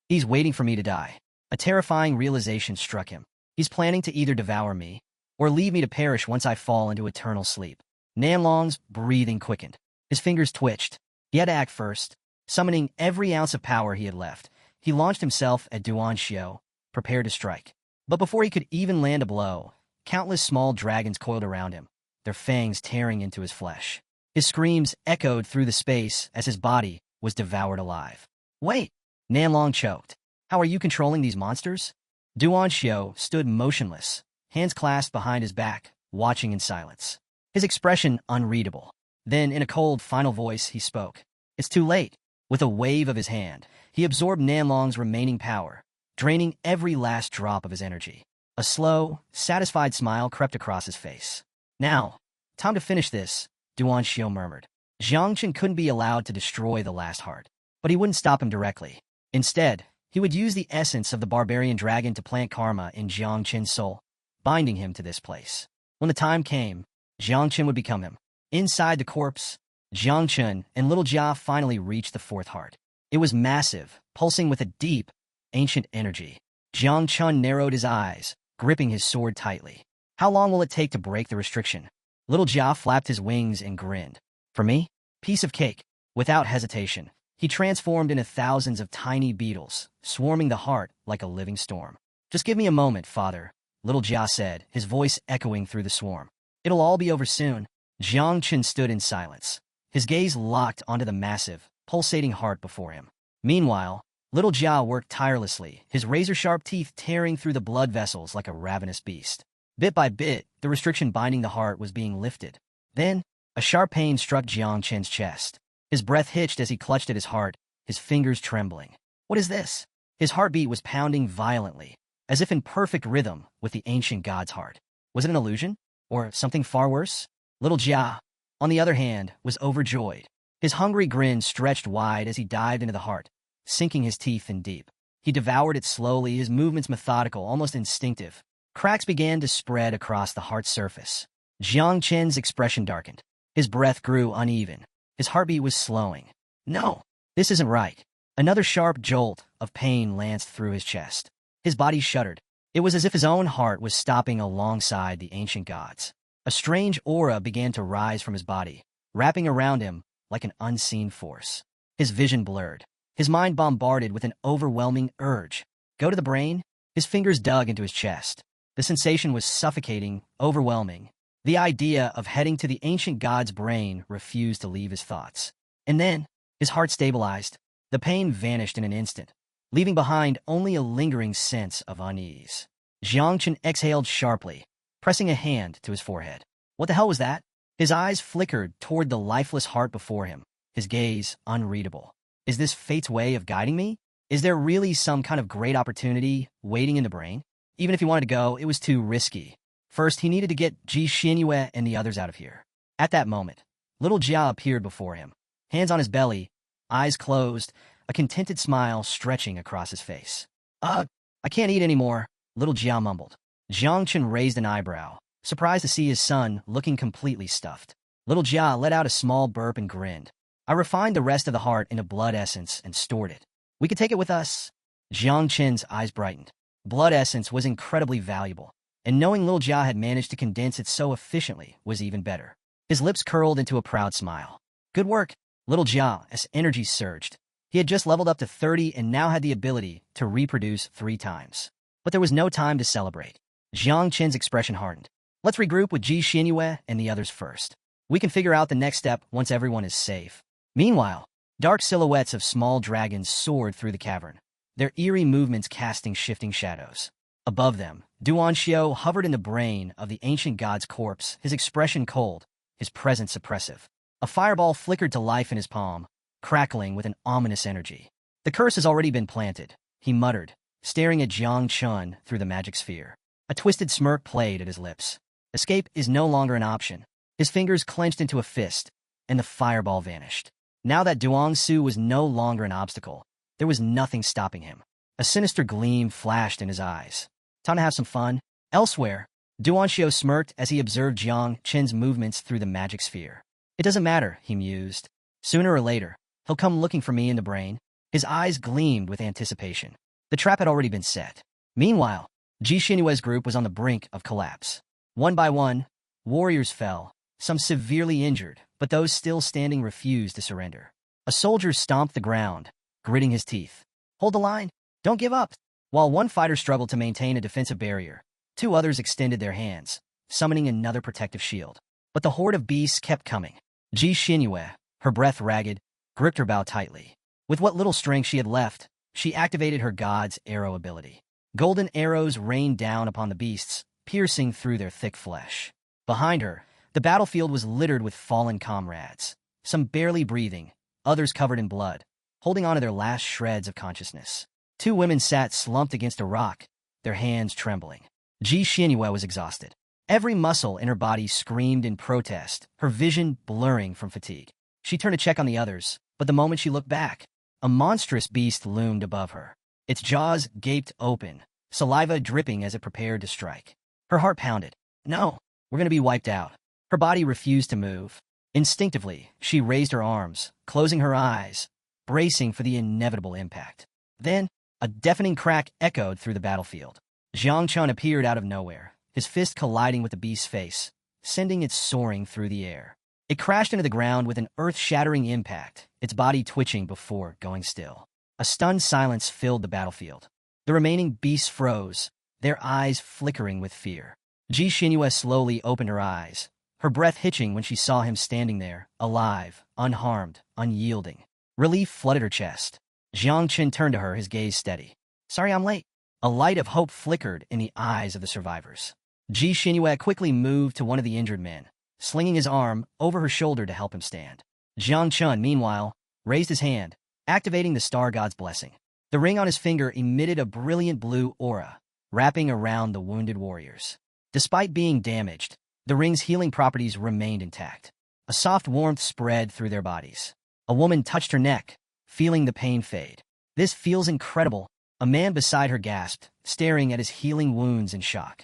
He's waiting for me to die. A terrifying realization struck him. He's planning to either devour me, or leave me to perish once I fall into eternal sleep. Nanlong's breathing quickened. His fingers twitched. He had to act first. Summoning every ounce of power he had left, he launched himself at Duan Xiao, prepared to strike. But before he could even land a blow, countless small dragons coiled around him, their fangs tearing into his flesh. His screams echoed through the space as his body was devoured alive. "Wait!" Nanlong choked. "How are you controlling these monsters?" Duan Xiao stood motionless, hands clasped behind his back, watching in silence. His expression unreadable. Then, in a cold, final voice, he spoke. "It's too late." With a wave of his hand, he absorbed Nanlong's remaining power, draining every last drop of his energy. A slow, satisfied smile crept across his face. Now, time to finish this, Xiao murmured. Jiang Chen couldn't be allowed to destroy the last heart, but he wouldn't stop him directly. Instead, he would use the essence of the barbarian dragon to plant karma in Jiang Chen's soul, binding him to this place. When the time came, Jiang Chen would become him. Inside the corpse, Jiang Chen and little Jia finally reached the fourth heart. It was massive, pulsing with a deep, ancient energy. Jiang Chen narrowed his eyes, gripping his sword tightly. How long will it take to break the restriction? Little Jia flapped his wings and grinned. For me? Piece of cake. Without hesitation, he transformed into thousands of tiny beetles, swarming the heart like a living storm. Just give me a moment, father, little Jia said, his voice echoing through the swarm. It'll all be over soon. Jiang Chen stood in silence, his gaze locked onto the massive, pulsating heart before him. Meanwhile, little Jia worked tirelessly, his razor-sharp teeth tearing through the blood vessels like a ravenous beast. Bit by bit, the restriction binding the heart was being lifted. Then, a sharp pain struck Jiang Chen's chest. His breath hitched as he clutched at his heart, his fingers trembling. What is this? His heartbeat was pounding violently, as if in perfect rhythm with the ancient god's heart. Was it an illusion? Or something far worse? Little Jia, on the other hand, was overjoyed. His hungry grin stretched wide as he dived into the heart, sinking his teeth in deep. He devoured it slowly, his movements methodical, almost instinctive. Cracks began to spread across the heart's surface. Jiang Chen's expression darkened. His breath grew uneven. His heartbeat was slowing. No, this isn't right. Another sharp jolt of pain lanced through his chest. His body shuddered. It was as if his own heart was stopping alongside the ancient gods. A strange aura began to rise from his body, wrapping around him like an unseen force. His vision blurred, his mind bombarded with an overwhelming urge. Go to the brain? His fingers dug into his chest. The sensation was suffocating, overwhelming. The idea of heading to the ancient god's brain refused to leave his thoughts. And then, his heart stabilized. The pain vanished in an instant, leaving behind only a lingering sense of unease. Jiang Chen exhaled sharply, pressing a hand to his forehead. What the hell was that? His eyes flickered toward the lifeless heart before him, his gaze unreadable. Is this fate's way of guiding me? Is there really some kind of great opportunity waiting in the brain? Even if he wanted to go, it was too risky. First, he needed to get Ji Xianyue and the others out of here. At that moment, little Jia appeared before him, hands on his belly, eyes closed, a contented smile stretching across his face. I can't eat anymore, little Jia mumbled. Jiang Chen raised an eyebrow, surprised to see his son looking completely stuffed. Little Jia let out a small burp and grinned. I refined the rest of the heart into blood essence and stored it. We could take it with us. Jiang Chen's eyes brightened. Blood essence was incredibly valuable, and knowing little Jia had managed to condense it so efficiently was even better. His lips curled into a proud smile. Good work, little Jia, as energy surged. He had just leveled up to 30 and now had the ability to reproduce 3 times. But there was no time to celebrate. Jiang Chen's expression hardened. Let's regroup with Ji Xianyue and the others first. We can figure out the next step once everyone is safe. Meanwhile, dark silhouettes of small dragons soared through the cavern, their eerie movements casting shifting shadows. Above them, Xiao hovered in the brain of the ancient god's corpse, his expression cold, his presence oppressive. A fireball flickered to life in his palm, crackling with an ominous energy. The curse has already been planted, he muttered, staring at Jiang Chen through the magic sphere. A twisted smirk played at his lips. Escape is no longer an option. His fingers clenched into a fist, and the fireball vanished. Now that Su was no longer an obstacle, there was nothing stopping him. A sinister gleam flashed in his eyes. Time to have some fun. Elsewhere, Xiao smirked as he observed Jiang Chen's movements through the magic sphere. It doesn't matter, he mused. Sooner or later, he'll come looking for me in the brain. His eyes gleamed with anticipation. The trap had already been set. Meanwhile, Ji Xianyue's group was on the brink of collapse. One by one, warriors fell, some severely injured, but those still standing refused to surrender. A soldier stomped the ground, gritting his teeth. Hold the line. Don't give up. While one fighter struggled to maintain a defensive barrier, 2 others extended their hands, summoning another protective shield. But the horde of beasts kept coming. Ji Xianyue, her breath ragged, gripped her bow tightly. With what little strength she had left, she activated her god's arrow ability. Golden arrows rained down upon the beasts, piercing through their thick flesh. Behind her, the battlefield was littered with fallen comrades, some barely breathing, others covered in blood, holding on to their last shreds of consciousness. Two women sat slumped against a rock, their hands trembling. Ji Xianyue was exhausted. Every muscle in her body screamed in protest, her vision blurring from fatigue. She turned to check on the others, but the moment she looked back, a monstrous beast loomed above her. Its jaws gaped open, saliva dripping as it prepared to strike. Her heart pounded. No, we're going to be wiped out. Her body refused to move. Instinctively, she raised her arms, closing her eyes, bracing for the inevitable impact. Then, a deafening crack echoed through the battlefield. Jiang Chun appeared out of nowhere, his fist colliding with the beast's face, sending it soaring through the air. It crashed into the ground with an earth-shattering impact, its body twitching before going still. A stunned silence filled the battlefield. The remaining beasts froze, their eyes flickering with fear. Ji Xianyue slowly opened her eyes, her breath hitching when she saw him standing there, alive, unharmed, unyielding. Relief flooded her chest. Jiang Chen turned to her, his gaze steady. Sorry I'm late. A light of hope flickered in the eyes of the survivors. Ji Xianyue quickly moved to one of the injured men, slinging his arm over her shoulder to help him stand. Jiang Chun, meanwhile, raised his hand, activating the Star God's blessing. The ring on his finger emitted a brilliant blue aura, wrapping around the wounded warriors. Despite being damaged, the ring's healing properties remained intact. A soft warmth spread through their bodies. A woman touched her neck, feeling the pain fade. This feels incredible, a man beside her gasped, staring at his healing wounds in shock.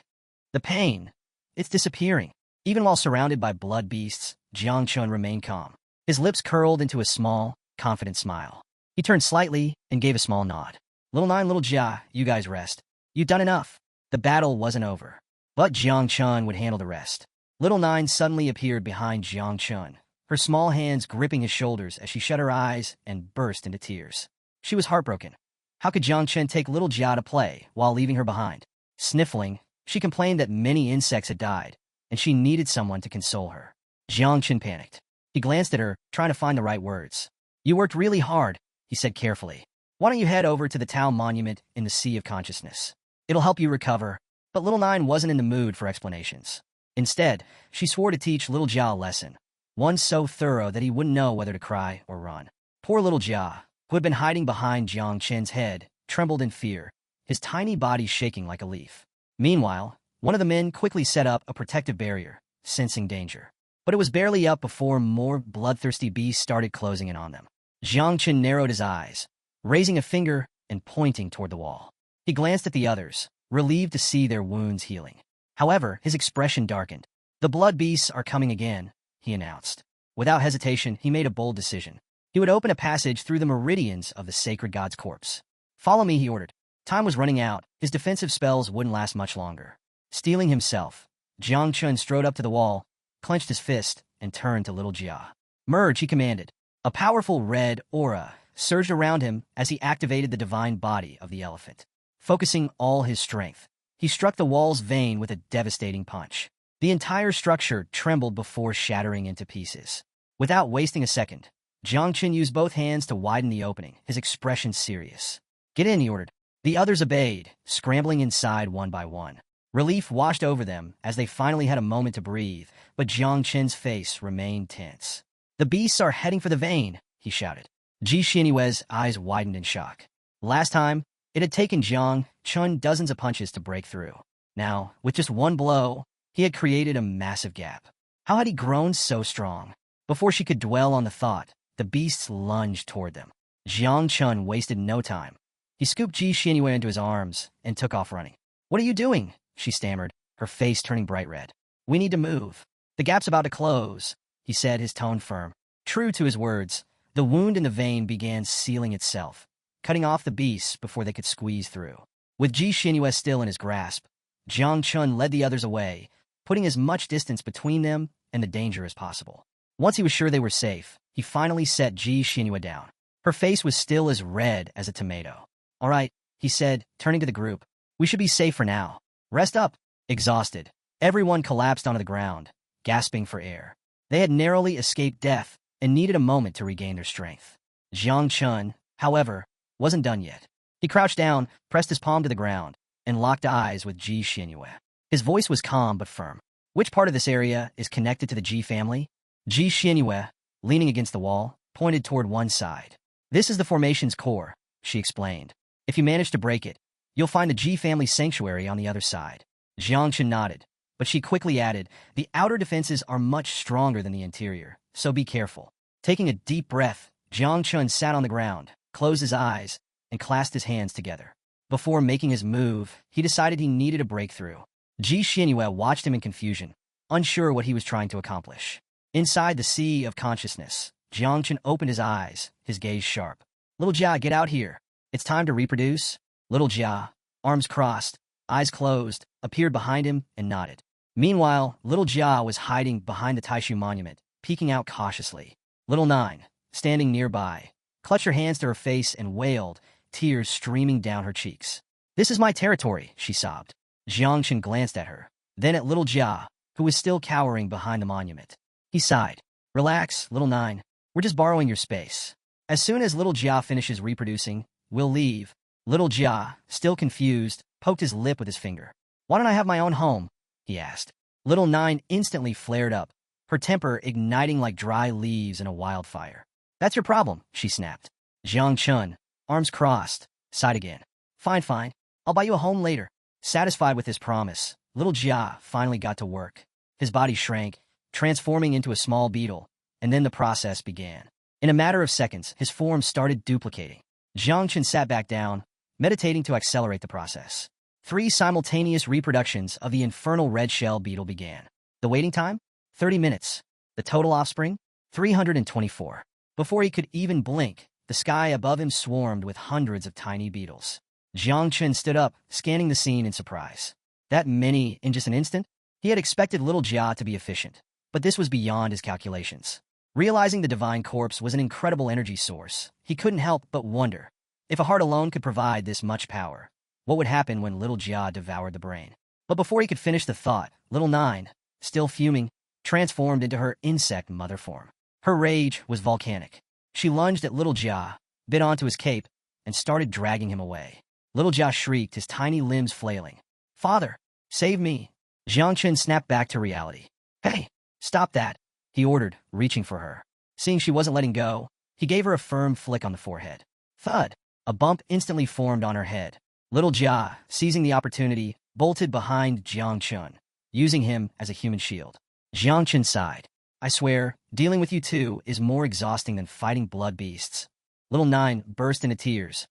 The pain, it's disappearing. Even while surrounded by blood beasts, Jiang Chun remained calm. His lips curled into a small, confident smile. He turned slightly and gave a small nod. Little Nine, Little Jia, you guys rest. You've done enough. The battle wasn't over. But Jiang Chun would handle the rest. Little Nine suddenly appeared behind Jiang Chun, her small hands gripping his shoulders as she shut her eyes and burst into tears. She was heartbroken. How could Jiang Chun take little Jia to play while leaving her behind? Sniffling, she complained that many insects had died, and she needed someone to console her. Jiang Chun panicked. He glanced at her, trying to find the right words. You worked really hard, he said carefully. Why don't you head over to the Tao Monument in the Sea of Consciousness? It'll help you recover. But Little Nine wasn't in the mood for explanations. Instead, she swore to teach little Jia a lesson, one so thorough that he wouldn't know whether to cry or run. Poor little Jia, who had been hiding behind Jiang Chen's head, trembled in fear, his tiny body shaking like a leaf. Meanwhile, one of the men quickly set up a protective barrier, sensing danger. But it was barely up before more bloodthirsty beasts started closing in on them. Jiang Chen narrowed his eyes, raising a finger and pointing toward the wall. He glanced at the others, relieved to see their wounds healing. However, his expression darkened. The blood beasts are coming again, he announced. Without hesitation, he made a bold decision. He would open a passage through the meridians of the sacred god's corpse. Follow me, he ordered. Time was running out. His defensive spells wouldn't last much longer. Steeling himself, Jiang Chun strode up to the wall, clenched his fist, and turned to little Jia. Merge, he commanded. A powerful red aura surged around him as he activated the divine body of the elephant. Focusing all his strength, he struck the wall's vein with a devastating punch. The entire structure trembled before shattering into pieces. Without wasting a second, Jiang Chun used both hands to widen the opening, his expression serious. Get in, he ordered. The others obeyed, scrambling inside one by one. Relief washed over them as they finally had a moment to breathe, but Jiang Chen's face remained tense. The beasts are heading for the vein, he shouted. Ji Xianyue's eyes widened in shock. Last time, it had taken Jiang Chun dozens of punches to break through. Now, with just one blow, he had created a massive gap. How had he grown so strong? Before she could dwell on the thought, the beasts lunged toward them. Jiang Chun wasted no time. He scooped Ji Xianyue into his arms and took off running. What are you doing? She stammered, her face turning bright red. We need to move. The gap's about to close, he said, his tone firm. True to his words, the wound in the vein began sealing itself, cutting off the beasts before they could squeeze through. With Ji Xianyue still in his grasp, Jiang Chun led the others away, putting as much distance between them and the danger as possible. Once he was sure they were safe, he finally set Ji Xianyue down. Her face was still as red as a tomato. All right, he said, turning to the group. We should be safe for now. Rest up. Exhausted, everyone collapsed onto the ground, gasping for air. They had narrowly escaped death and needed a moment to regain their strength. Jiang Chun, however, wasn't done yet. He crouched down, pressed his palm to the ground, and locked eyes with Ji Xianyue. His voice was calm but firm. Which part of this area is connected to the Ji family? Ji Xianyue, leaning against the wall, pointed toward one side. This is the formation's core, she explained. If you manage to break it, you'll find the Ji family sanctuary on the other side. Jiangchen nodded, but she quickly added, the outer defenses are much stronger than the interior, so be careful. Taking a deep breath, Jiangchen sat on the ground, closed his eyes, and clasped his hands together. Before making his move, he decided he needed a breakthrough. Ji Xinyue watched him in confusion, unsure what he was trying to accomplish. Inside the sea of consciousness, Jiangchen opened his eyes, his gaze sharp. Little Jia, get out here. It's time to reproduce. Little Jia, arms crossed, eyes closed, appeared behind him and nodded. Meanwhile, little Jia was hiding behind the Taishu monument, peeking out cautiously. Little Nine, standing nearby, clutched her hands to her face and wailed, tears streaming down her cheeks. This is my territory, she sobbed. Jiangchen glanced at her, then at little Jia, who was still cowering behind the monument. He sighed. Relax, little Nine. We're just borrowing your space. As soon as little Jia finishes reproducing, we'll leave. Little Jia, still confused, poked his lip with his finger. Why don't I have my own home? He asked. Little Nine instantly flared up, her temper igniting like dry leaves in a wildfire. That's your problem, she snapped. Jiangchen, arms crossed, sighed again. Fine. I'll buy you a home later. Satisfied with his promise, little Jia finally got to work. His body shrank, transforming into a small beetle, and then the process began. In a matter of seconds, his form started duplicating. Jiangchen sat back down, meditating to accelerate the process. 3 simultaneous reproductions of the infernal red shell beetle began. The waiting time? 30 minutes. The total offspring? 324. Before he could even blink, the sky above him swarmed with hundreds of tiny beetles. Jiangchen stood up, scanning the scene in surprise. That many in just an instant? He had expected little Jia to be efficient, but this was beyond his calculations. Realizing the divine corpse was an incredible energy source, he couldn't help but wonder, if a heart alone could provide this much power, what would happen when little Jia devoured the brain? But before he could finish the thought, little Nine, still fuming, transformed into her insect mother form. Her rage was volcanic. She lunged at little Jia, bit onto his cape, and started dragging him away. Little Jia shrieked, his tiny limbs flailing. Father, save me. Jiangchen snapped back to reality. Hey, stop that, he ordered, reaching for her. Seeing she wasn't letting go, he gave her a firm flick on the forehead. Thud! A bump instantly formed on her head. Little Jia, seizing the opportunity, bolted behind Jiangchen, using him as a human shield. Jiangchen sighed. I swear, dealing with you two is more exhausting than fighting blood beasts. Little Nine burst into tears.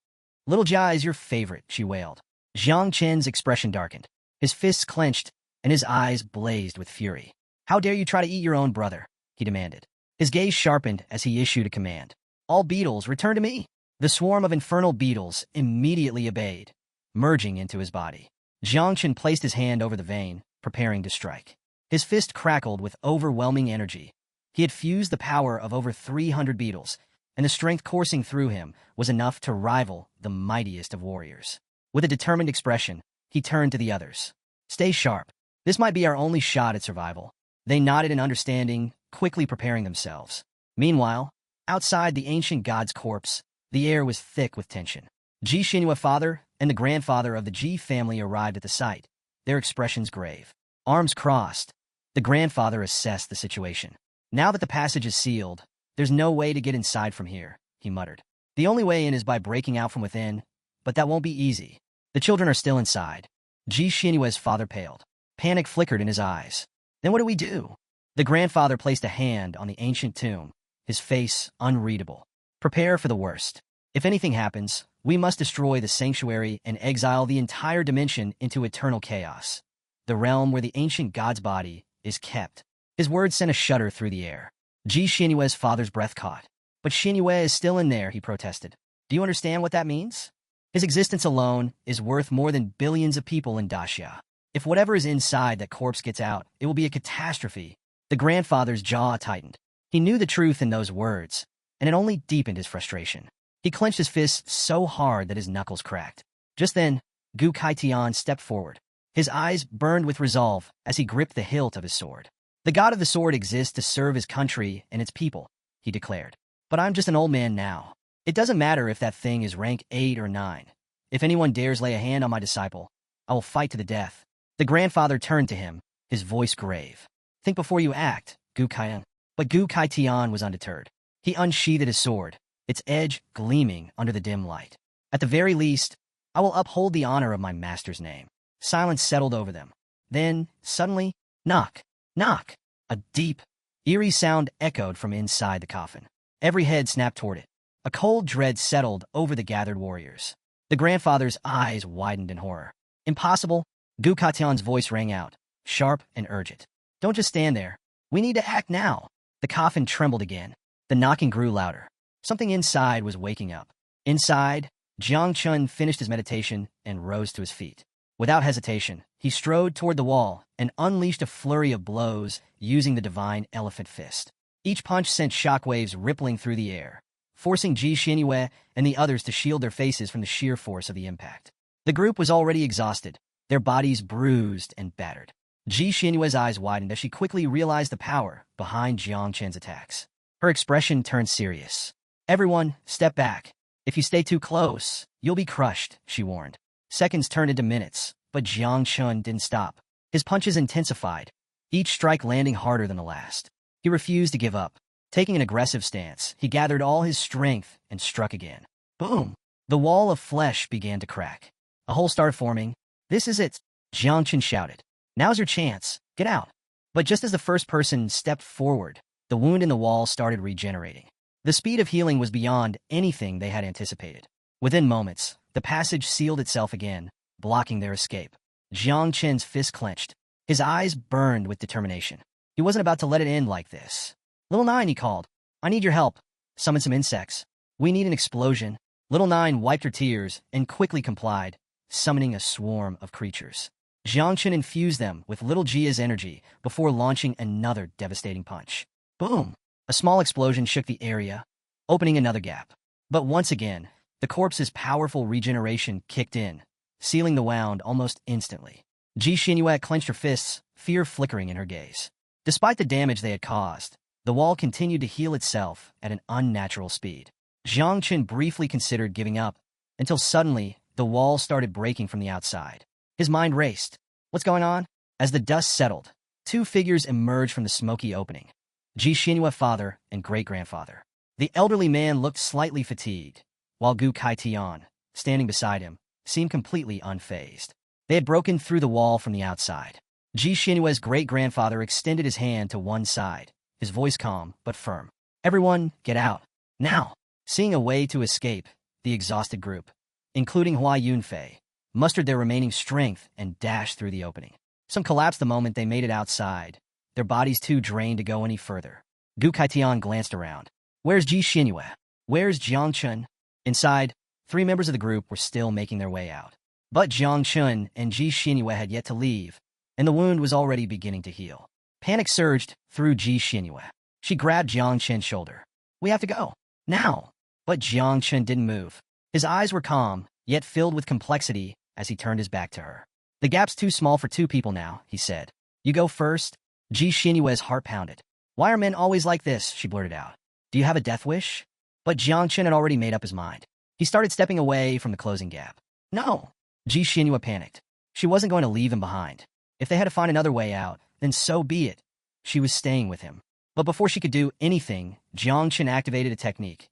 Little Jia is your favorite, she wailed. Jiangchen's expression darkened. His fists clenched, and his eyes blazed with fury. How dare you try to eat your own brother? He demanded. His gaze sharpened as he issued a command. All beetles, return to me. The swarm of infernal beetles immediately obeyed, merging into his body. Jiangchen placed his hand over the vein, preparing to strike. His fist crackled with overwhelming energy. He had fused the power of over 300 beetles, and the strength coursing through him was enough to rival the mightiest of warriors. With a determined expression, he turned to the others. Stay sharp. This might be our only shot at survival. They nodded in understanding, quickly preparing themselves. Meanwhile, outside the ancient god's corpse, the air was thick with tension. Ji Xinhua father and the grandfather of the Ji family arrived at the site, their expressions grave. Arms crossed, the grandfather assessed the situation. Now that the passage is sealed, there's no way to get inside from here, he muttered. The only way in is by breaking out from within, but that won't be easy. The children are still inside. Ji Xinyue's father paled. Panic flickered in his eyes. Then what do we do? The grandfather placed a hand on the ancient tomb, his face unreadable. Prepare for the worst. If anything happens, we must destroy the sanctuary and exile the entire dimension into eternal chaos, the realm where the ancient god's body is kept. His words sent a shudder through the air. Ji Xinyue's father's breath caught. But Xinyue is still in there, he protested. Do you understand what that means? His existence alone is worth more than billions of people in Daxia. If whatever is inside that corpse gets out, it will be a catastrophe. The grandfather's jaw tightened. He knew the truth in those words, and it only deepened his frustration. He clenched his fists so hard that his knuckles cracked. Just then, Gu Kai Tian stepped forward. His eyes burned with resolve as he gripped the hilt of his sword. The god of the sword exists to serve his country and its people, he declared. But I'm just an old man now. It doesn't matter if that thing is rank 8 or 9. If anyone dares lay a hand on my disciple, I will fight to the death. The grandfather turned to him, his voice grave. Think before you act, Gu Kai. But Gu Kai Tian was undeterred. He unsheathed his sword, its edge gleaming under the dim light. At the very least, I will uphold the honor of my master's name. Silence settled over them. Then, suddenly, knock, knock. A deep, eerie sound echoed from inside the coffin. Every head snapped toward it. A cold dread settled over the gathered warriors. The grandfather's eyes widened in horror. Impossible. Gu Katian's voice rang out, sharp and urgent. Don't just stand there. We need to act now. The coffin trembled again. The knocking grew louder. Something inside was waking up. Inside, Jiang Chun finished his meditation and rose to his feet. Without hesitation, he strode toward the wall and unleashed a flurry of blows using the divine elephant fist. Each punch sent shockwaves rippling through the air, forcing Ji Xinyue and the others to shield their faces from the sheer force of the impact. The group was already exhausted, their bodies bruised and battered. Ji Xinyue's eyes widened as she quickly realized the power behind Jiang Chen's attacks. Her expression turned serious. Everyone, step back. If you stay too close, you'll be crushed, she warned. Seconds turned into minutes, but Jiang Chun didn't stop. His punches intensified, each strike landing harder than the last. He refused to give up. Taking an aggressive stance, he gathered all his strength and struck again. Boom! The wall of flesh began to crack. A hole started forming. This is it, Jiang Chun shouted. Now's your chance. Get out. But just as the first person stepped forward, the wound in the wall started regenerating. The speed of healing was beyond anything they had anticipated. Within moments, the passage sealed itself again, blocking their escape. Jiang Chen's fist clenched. His eyes burned with determination. He wasn't about to let it end like this. Little Nine, he called. I need your help. Summon some insects. We need an explosion. Little Nine wiped her tears and quickly complied, summoning a swarm of creatures. Jiang Chen infused them with Little Jia's energy before launching another devastating punch. Boom! A small explosion shook the area, opening another gap. But once again, the corpse's powerful regeneration kicked in, sealing the wound almost instantly. Ji Xinyue clenched her fists, fear flickering in her gaze. Despite the damage they had caused, the wall continued to heal itself at an unnatural speed. Jiang Chen briefly considered giving up, until suddenly the wall started breaking from the outside. His mind raced. What's going on? As the dust settled, two figures emerged from the smoky opening. Ji Xinyue father and great-grandfather. The elderly man looked slightly fatigued, while Gu Kaitian, standing beside him, seemed completely unfazed. They had broken through the wall from the outside. Ji Xinyue's great-grandfather extended his hand to one side, his voice calm but firm. Everyone, get out. Now! Seeing a way to escape, the exhausted group, including Hua Yunfei, mustered their remaining strength and dashed through the opening. Some collapsed the moment they made it outside, their bodies too drained to go any further. Gu Kaitian glanced around. Where's Ji Xinyue? Where's Jiang Chun? Inside, three members of the group were still making their way out. But Jiang Chun and Ji Xinyue had yet to leave, and the wound was already beginning to heal. Panic surged through Ji Xinyue. She grabbed Jiang Chen's shoulder. We have to go. Now! But Jiang Chen didn't move. His eyes were calm, yet filled with complexity as he turned his back to her. The gap's too small for two people now, he said. You go first? Ji Xinyue's heart pounded. Why are men always like this? She blurted out. Do you have a death wish? But Jiang Chen had already made up his mind. He started stepping away from the closing gap. No! Ji Xinyue panicked. She wasn't going to leave him behind. If they had to find another way out, then so be it. She was staying with him. But before she could do anything, Jiang Chen activated a technique.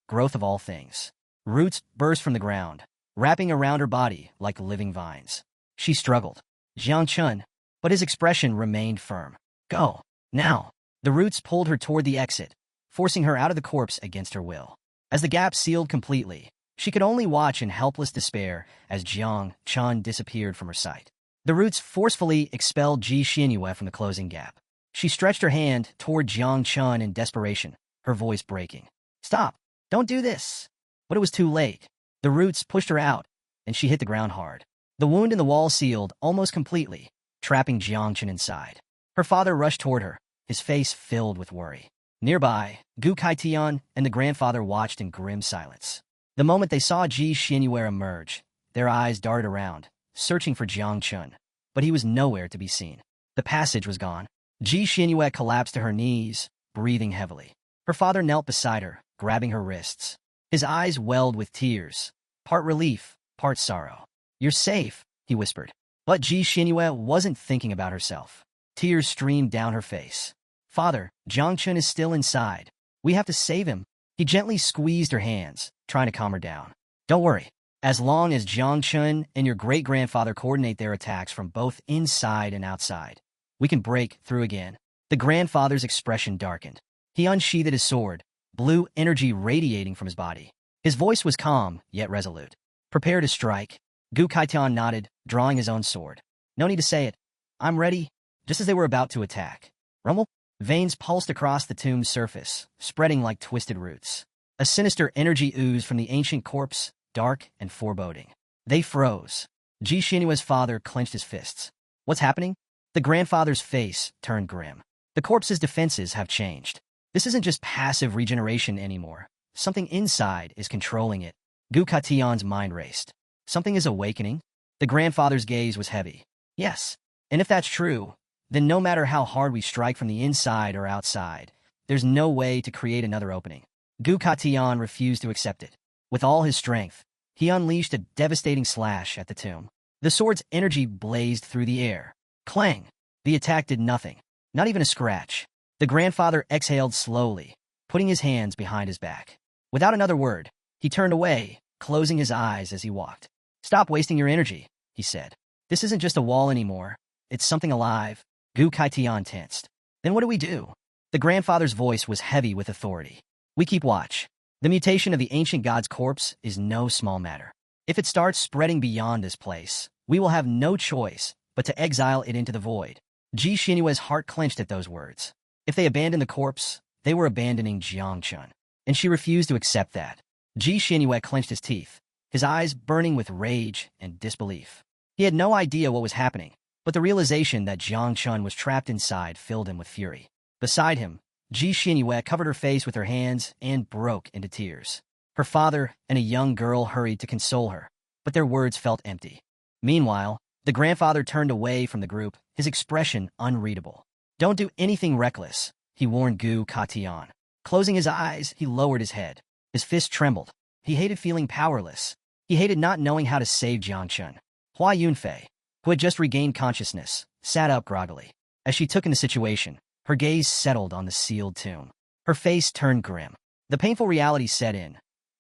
Growth of all things. Roots burst from the ground, wrapping around her body like living vines. She struggled. Jiang Chen, but his expression remained firm. Go. Now. The roots pulled her toward the exit, forcing her out of the corpse against her will. As the gap sealed completely, she could only watch in helpless despair as Jiang Chen disappeared from her sight. The roots forcefully expelled Ji Xinyue from the closing gap. She stretched her hand toward Jiang Chen in desperation, her voice breaking. Stop! Don't do this! But it was too late. The roots pushed her out, and she hit the ground hard. The wound in the wall sealed almost completely, trapping Jiang Chen inside. Her father rushed toward her, his face filled with worry. Nearby, Gu Kaitian and the grandfather watched in grim silence. The moment they saw Ji Xinyue emerge, their eyes darted around, searching for Jiang Chen, but he was nowhere to be seen. The passage was gone. Ji Xinyue collapsed to her knees, breathing heavily. Her father knelt beside her, grabbing her wrists. His eyes welled with tears, part relief, part sorrow. You're safe, he whispered. But Ji Xinyue wasn't thinking about herself. Tears streamed down her face. Father, Jiang Chen is still inside. We have to save him. He gently squeezed her hands, trying to calm her down. Don't worry. As long as Jiang Chun and your great-grandfather coordinate their attacks from both inside and outside, we can break through again. The grandfather's expression darkened. He unsheathed his sword, blue energy radiating from his body. His voice was calm, yet resolute. Prepare to strike. Gu Kaitian nodded, drawing his own sword. No need to say it. I'm ready. Just as they were about to attack. Rumble? Veins pulsed across the tomb's surface, spreading like twisted roots. A sinister energy oozed from the ancient corpse, dark and foreboding. They froze. Ji Xinyue's father clenched his fists. What's happening? The grandfather's face turned grim. The corpse's defenses have changed. This isn't just passive regeneration anymore. Something inside is controlling it. Gu Katian's mind raced. Something is awakening? The grandfather's gaze was heavy. Yes. And if that's true, then no matter how hard we strike from the inside or outside, there's no way to create another opening. Gu Katian refused to accept it. With all his strength, he unleashed a devastating slash at the tomb. The sword's energy blazed through the air. Clang! The attack did nothing. Not even a scratch. The grandfather exhaled slowly, putting his hands behind his back. Without another word, he turned away, closing his eyes as he walked. Stop wasting your energy, he said. This isn't just a wall anymore. It's something alive. Gu Kaitian tensed. Then what do we do? The grandfather's voice was heavy with authority. We keep watch. The mutation of the ancient god's corpse is no small matter. If it starts spreading beyond this place, we will have no choice but to exile it into the void. Ji Xinyue's heart clenched at those words. If they abandoned the corpse, they were abandoning Jiang Chun, and she refused to accept that. Ji Xinyue clenched his teeth, his eyes burning with rage and disbelief. He had no idea what was happening, but the realization that Jiang Chun was trapped inside filled him with fury. Beside him, Ji Xinyue covered her face with her hands and broke into tears. Her father and a young girl hurried to console her, but their words felt empty. Meanwhile, the grandfather turned away from the group, his expression unreadable. Don't do anything reckless, he warned Gu Katian. Closing his eyes, he lowered his head. His fist trembled. He hated feeling powerless. He hated not knowing how to save Jiang Chun. Hua Yunfei, who had just regained consciousness, sat up groggily. As she took in the situation, her gaze settled on the sealed tomb. Her face turned grim. The painful reality set in.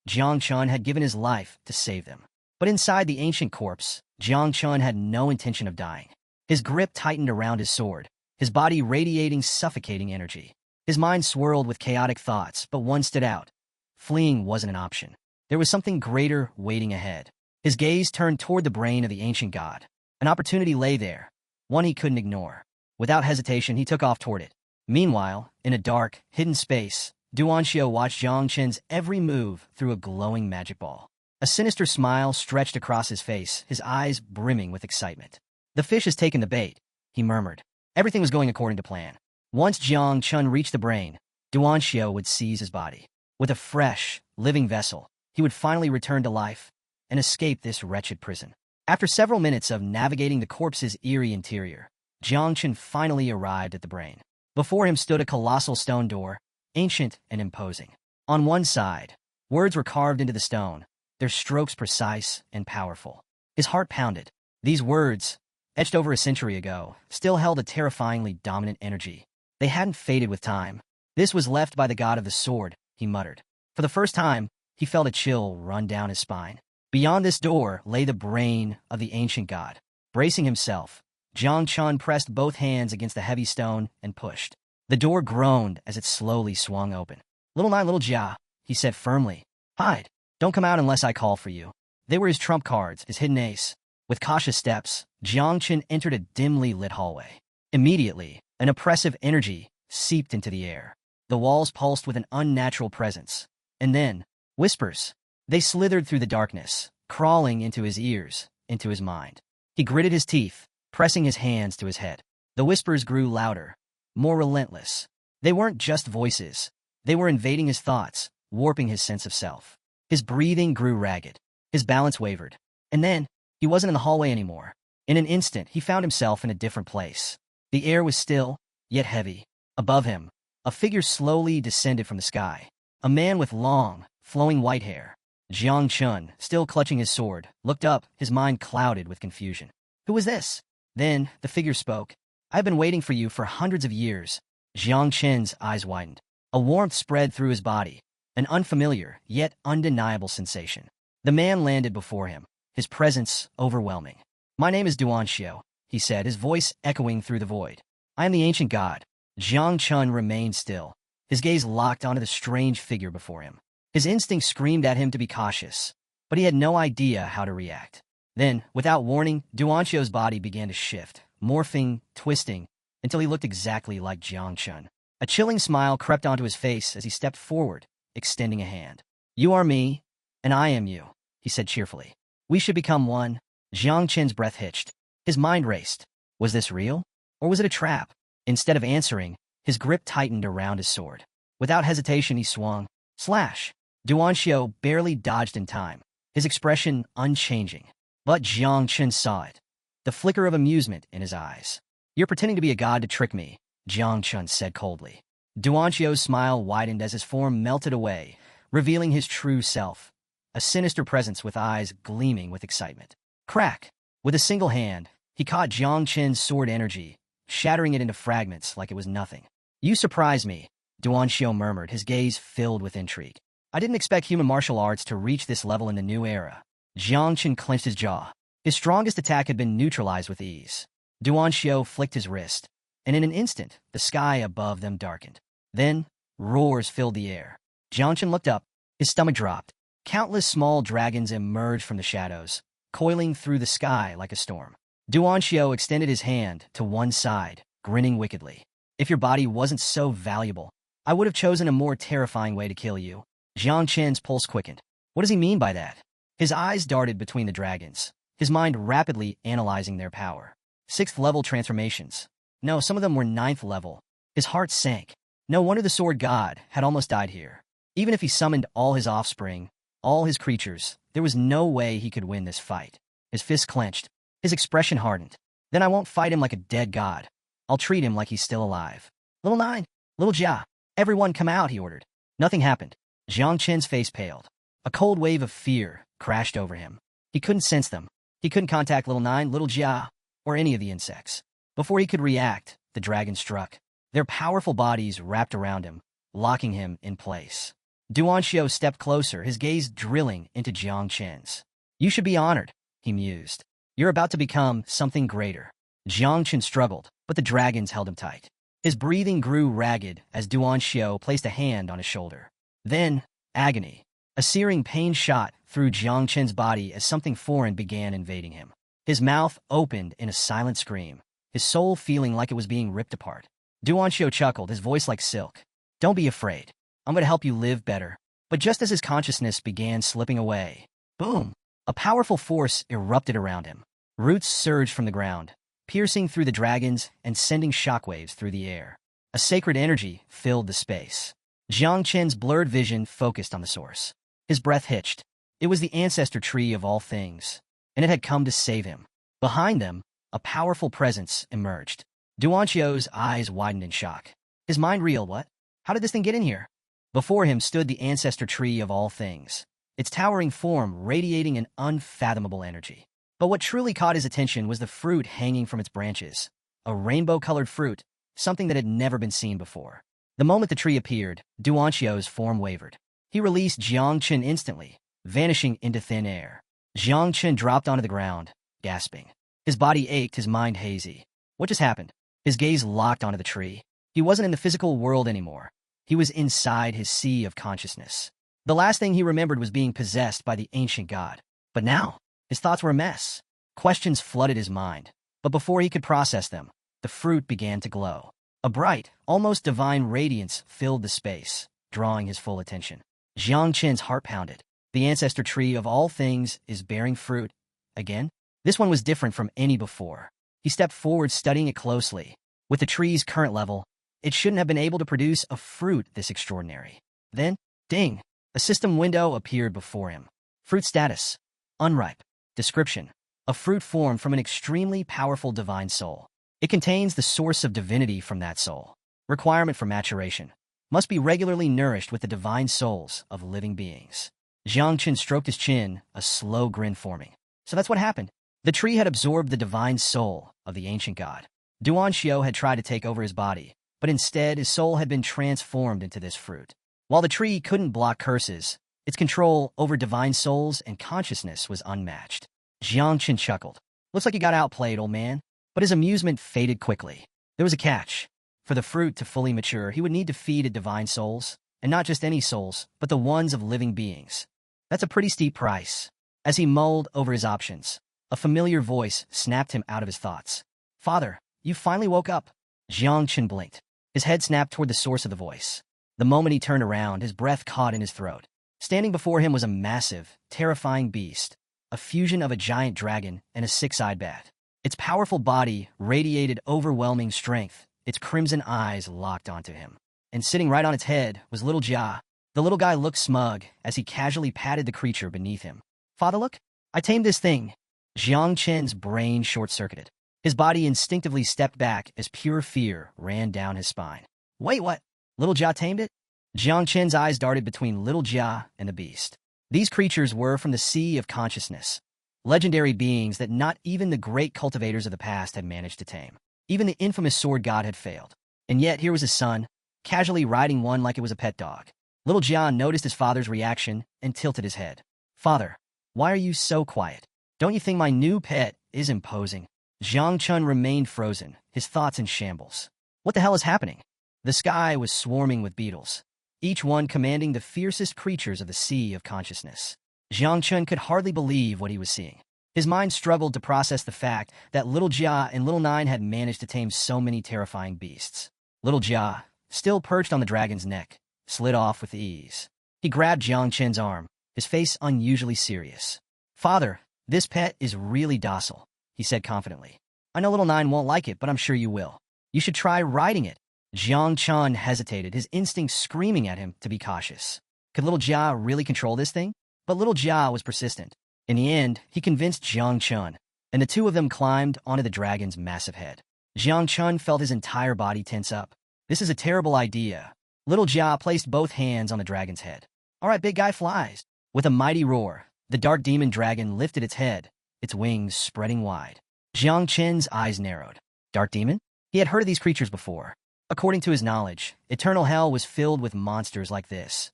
Jiang Chun had given his life to save them. But inside the ancient corpse, Jiang Chun had no intention of dying. His grip tightened around his sword, his body radiating suffocating energy. His mind swirled with chaotic thoughts, but one stood out. Fleeing wasn't an option. There was something greater waiting ahead. His gaze turned toward the brain of the ancient god. An opportunity lay there, one he couldn't ignore. Without hesitation, he took off toward it. Meanwhile, in a dark, hidden space, Duanxiu watched Jiang Chun's every move through a glowing magic ball. A sinister smile stretched across his face, his eyes brimming with excitement. The fish has taken the bait, he murmured. Everything was going according to plan. Once Jiang Chun reached the brain, Duanxiu would seize his body. With a fresh, living vessel, he would finally return to life and escape this wretched prison. After several minutes of navigating the corpse's eerie interior, Jiang Chun finally arrived at the brain. Before him stood a colossal stone door, ancient and imposing. On one side, words were carved into the stone, their strokes precise and powerful. His heart pounded. These words, etched over a century ago, still held a terrifyingly dominant energy. They hadn't faded with time. This was left by the god of the sword, he muttered. For the first time, he felt a chill run down his spine. Beyond this door lay the brain of the ancient god. Bracing himself, Jiang Chun pressed both hands against the heavy stone and pushed. The door groaned as it slowly swung open. Little Nine, little Jia, he said firmly. Hide. Don't come out unless I call for you. They were his trump cards, his hidden ace. With cautious steps, Jiang Chun entered a dimly lit hallway. Immediately, an oppressive energy seeped into the air. The walls pulsed with an unnatural presence. And then, whispers. They slithered through the darkness, crawling into his ears, into his mind. He gritted his teeth, pressing his hands to his head. The whispers grew louder, more relentless. They weren't just voices. They were invading his thoughts, warping his sense of self. His breathing grew ragged. His balance wavered. And then, he wasn't in the hallway anymore. In an instant, he found himself in a different place. The air was still, yet heavy. Above him, a figure slowly descended from the sky. A man with long, flowing white hair. Jiang Chun, still clutching his sword, looked up, his mind clouded with confusion. Who was this? Then, the figure spoke. I've been waiting for you for hundreds of years. Jiang Chun's eyes widened. A warmth spread through his body. An unfamiliar, yet undeniable sensation. The man landed before him, his presence overwhelming. "My name is Xiao," he said, his voice echoing through the void. "I am the ancient god." Jiang Chun remained still, his gaze locked onto the strange figure before him. His instinct screamed at him to be cautious, but he had no idea how to react. Then, without warning, Xiao's body began to shift, morphing, twisting, until he looked exactly like Jiang Chun. A chilling smile crept onto his face as he stepped forward, extending a hand. "You are me, and I am you," he said cheerfully. "We should become one." Jiang Chen's breath hitched. His mind raced. Was this real? Or was it a trap? Instead of answering, his grip tightened around his sword. Without hesitation, he swung. Slash! Xiao barely dodged in time, his expression unchanging. But Jiang Chen saw it, the flicker of amusement in his eyes. "You're pretending to be a god to trick me," Jiang Chen said coldly. Xiao's smile widened as his form melted away, revealing his true self, a sinister presence with eyes gleaming with excitement. Crack! With a single hand, he caught Jiang Chen's sword energy, shattering it into fragments like it was nothing. "You surprise me," Xiao murmured, his gaze filled with intrigue. "I didn't expect human martial arts to reach this level in the new era." Jiang Chen clenched his jaw. His strongest attack had been neutralized with ease. Xiao flicked his wrist, and in an instant, the sky above them darkened. Then, roars filled the air. Jiang Chen looked up, his stomach dropped. Countless small dragons emerged from the shadows, coiling through the sky like a storm. Xiao extended his hand to one side, grinning wickedly. "If your body wasn't so valuable, I would have chosen a more terrifying way to kill you." Jiang Chen's pulse quickened. What does he mean by that? His eyes darted between the dragons, his mind rapidly analyzing their power. 6th level transformations. No, some of them were 9th level. His heart sank. No wonder the sword god had almost died here. Even if he summoned all his offspring, all his creatures, there was no way he could win this fight. His fists clenched. His expression hardened. "Then I won't fight him like a dead god. I'll treat him like he's still alive." "Little Nine, Little Jia, everyone come out," he ordered. Nothing happened. Jiang Chen's face paled. A cold wave of fear crashed over him. He couldn't sense them. He couldn't contact Little Nine, Little Jia, or any of the insects. Before he could react, the dragon struck. Their powerful bodies wrapped around him, locking him in place. Xiao stepped closer, his gaze drilling into Jiang Chen's. "You should be honored," he mused. "You're about to become something greater." Jiang Chen struggled, but the dragons held him tight. His breathing grew ragged as Xiao placed a hand on his shoulder. Then, agony. A searing pain shot through Jiang Chen's body as something foreign began invading him. His mouth opened in a silent scream, his soul feeling like it was being ripped apart. Xiao chuckled, his voice like silk. "Don't be afraid. I'm going to help you live better." But just as his consciousness began slipping away, boom! A powerful force erupted around him. Roots surged from the ground, piercing through the dragons and sending shockwaves through the air. A sacred energy filled the space. Jiang Chen's blurred vision focused on the source. His breath hitched. It was the ancestor tree of all things, and it had come to save him. Behind them, a powerful presence emerged. Xiao's eyes widened in shock. His mind reeled. What? How did this thing get in here? Before him stood the ancestor tree of all things, its towering form radiating an unfathomable energy. But what truly caught his attention was the fruit hanging from its branches. A rainbow-colored fruit, something that had never been seen before. The moment the tree appeared, Xiao's form wavered. He released Jiang Chen instantly, vanishing into thin air. Jiang Chen dropped onto the ground, gasping. His body ached, his mind hazy. What just happened? His gaze locked onto the tree. He wasn't in the physical world anymore. He was inside his sea of consciousness. The last thing he remembered was being possessed by the ancient god. But now, his thoughts were a mess. Questions flooded his mind. But before he could process them, the fruit began to glow. A bright, almost divine radiance filled the space, drawing his full attention. Jiang Chen's heart pounded. The ancestor tree of all things is bearing fruit. Again? This one was different from any before. He stepped forward, studying it closely. With the tree's current level, it shouldn't have been able to produce a fruit this extraordinary. Then, ding! A system window appeared before him. Fruit status: unripe. Description: a fruit formed from an extremely powerful divine soul. It contains the source of divinity from that soul. Requirement for maturation: must be regularly nourished with the divine souls of living beings. Jiang Chen stroked his chin, a slow grin forming. So that's what happened. The tree had absorbed the divine soul of the ancient god. Xiao had tried to take over his body, but instead his soul had been transformed into this fruit. While the tree couldn't block curses, Its control over divine souls and consciousness was unmatched. Jiang Qin chuckled. Looks like you got outplayed, old man. But his amusement faded quickly. There was a catch. For the fruit to fully mature, he would need to feed it divine souls, and not just any souls, but the ones of living beings. That's a pretty steep price. As he mulled over his options, a familiar voice snapped him out of his thoughts. Father, you finally woke up. Jiang Qin blinked. His head snapped toward the source of the voice. The moment he turned around, his breath caught in his throat. Standing before him was a massive, terrifying beast, a fusion of a giant dragon and a six-eyed bat. Its powerful body radiated overwhelming strength, its crimson eyes locked onto him. And sitting right on its head was little Jia. The little guy looked smug as he casually patted the creature beneath him. Father, look, I tamed this thing. Jiang Qin's brain short-circuited. His body instinctively stepped back as pure fear ran down his spine. Wait, what? Little Jia tamed it? Jiang Qin's eyes darted between little Jia and the beast. These creatures were from the sea of consciousness, legendary beings that not even the great cultivators of the past had managed to tame. Even the infamous sword god had failed. And yet here was his son, casually riding one like it was a pet dog. Little Jia noticed his father's reaction and tilted his head. Father, why are you so quiet? Don't you think my new pet is imposing? Jiang Qin remained frozen, his thoughts in shambles. What the hell is happening? The sky was swarming with beetles, each one commanding the fiercest creatures of the sea of consciousness. Jiang Qin could hardly believe what he was seeing. His mind struggled to process the fact that little Jia and little Nine had managed to tame so many terrifying beasts. Little Jia, still perched on the dragon's neck, slid off with ease. He grabbed Jiang Qin's arm, his face unusually serious. Father, this pet is really docile, he said confidently. I know little Nine won't like it, but I'm sure you will. You should try riding it. Jiang Qin hesitated, his instincts screaming at him to be cautious. Could little Jia really control this thing? But little Jia was persistent. In the end, he convinced Jiang Qin, and the two of them climbed onto the dragon's massive head. Jiang Qin felt his entire body tense up. This is a terrible idea. Little Jia placed both hands on the dragon's head. All right, big guy flies. With a mighty roar, the dark demon dragon lifted its head, its wings spreading wide. Jiang Qin's eyes narrowed. Dark demon? He had heard of these creatures before. According to his knowledge, eternal hell was filled with monsters like this.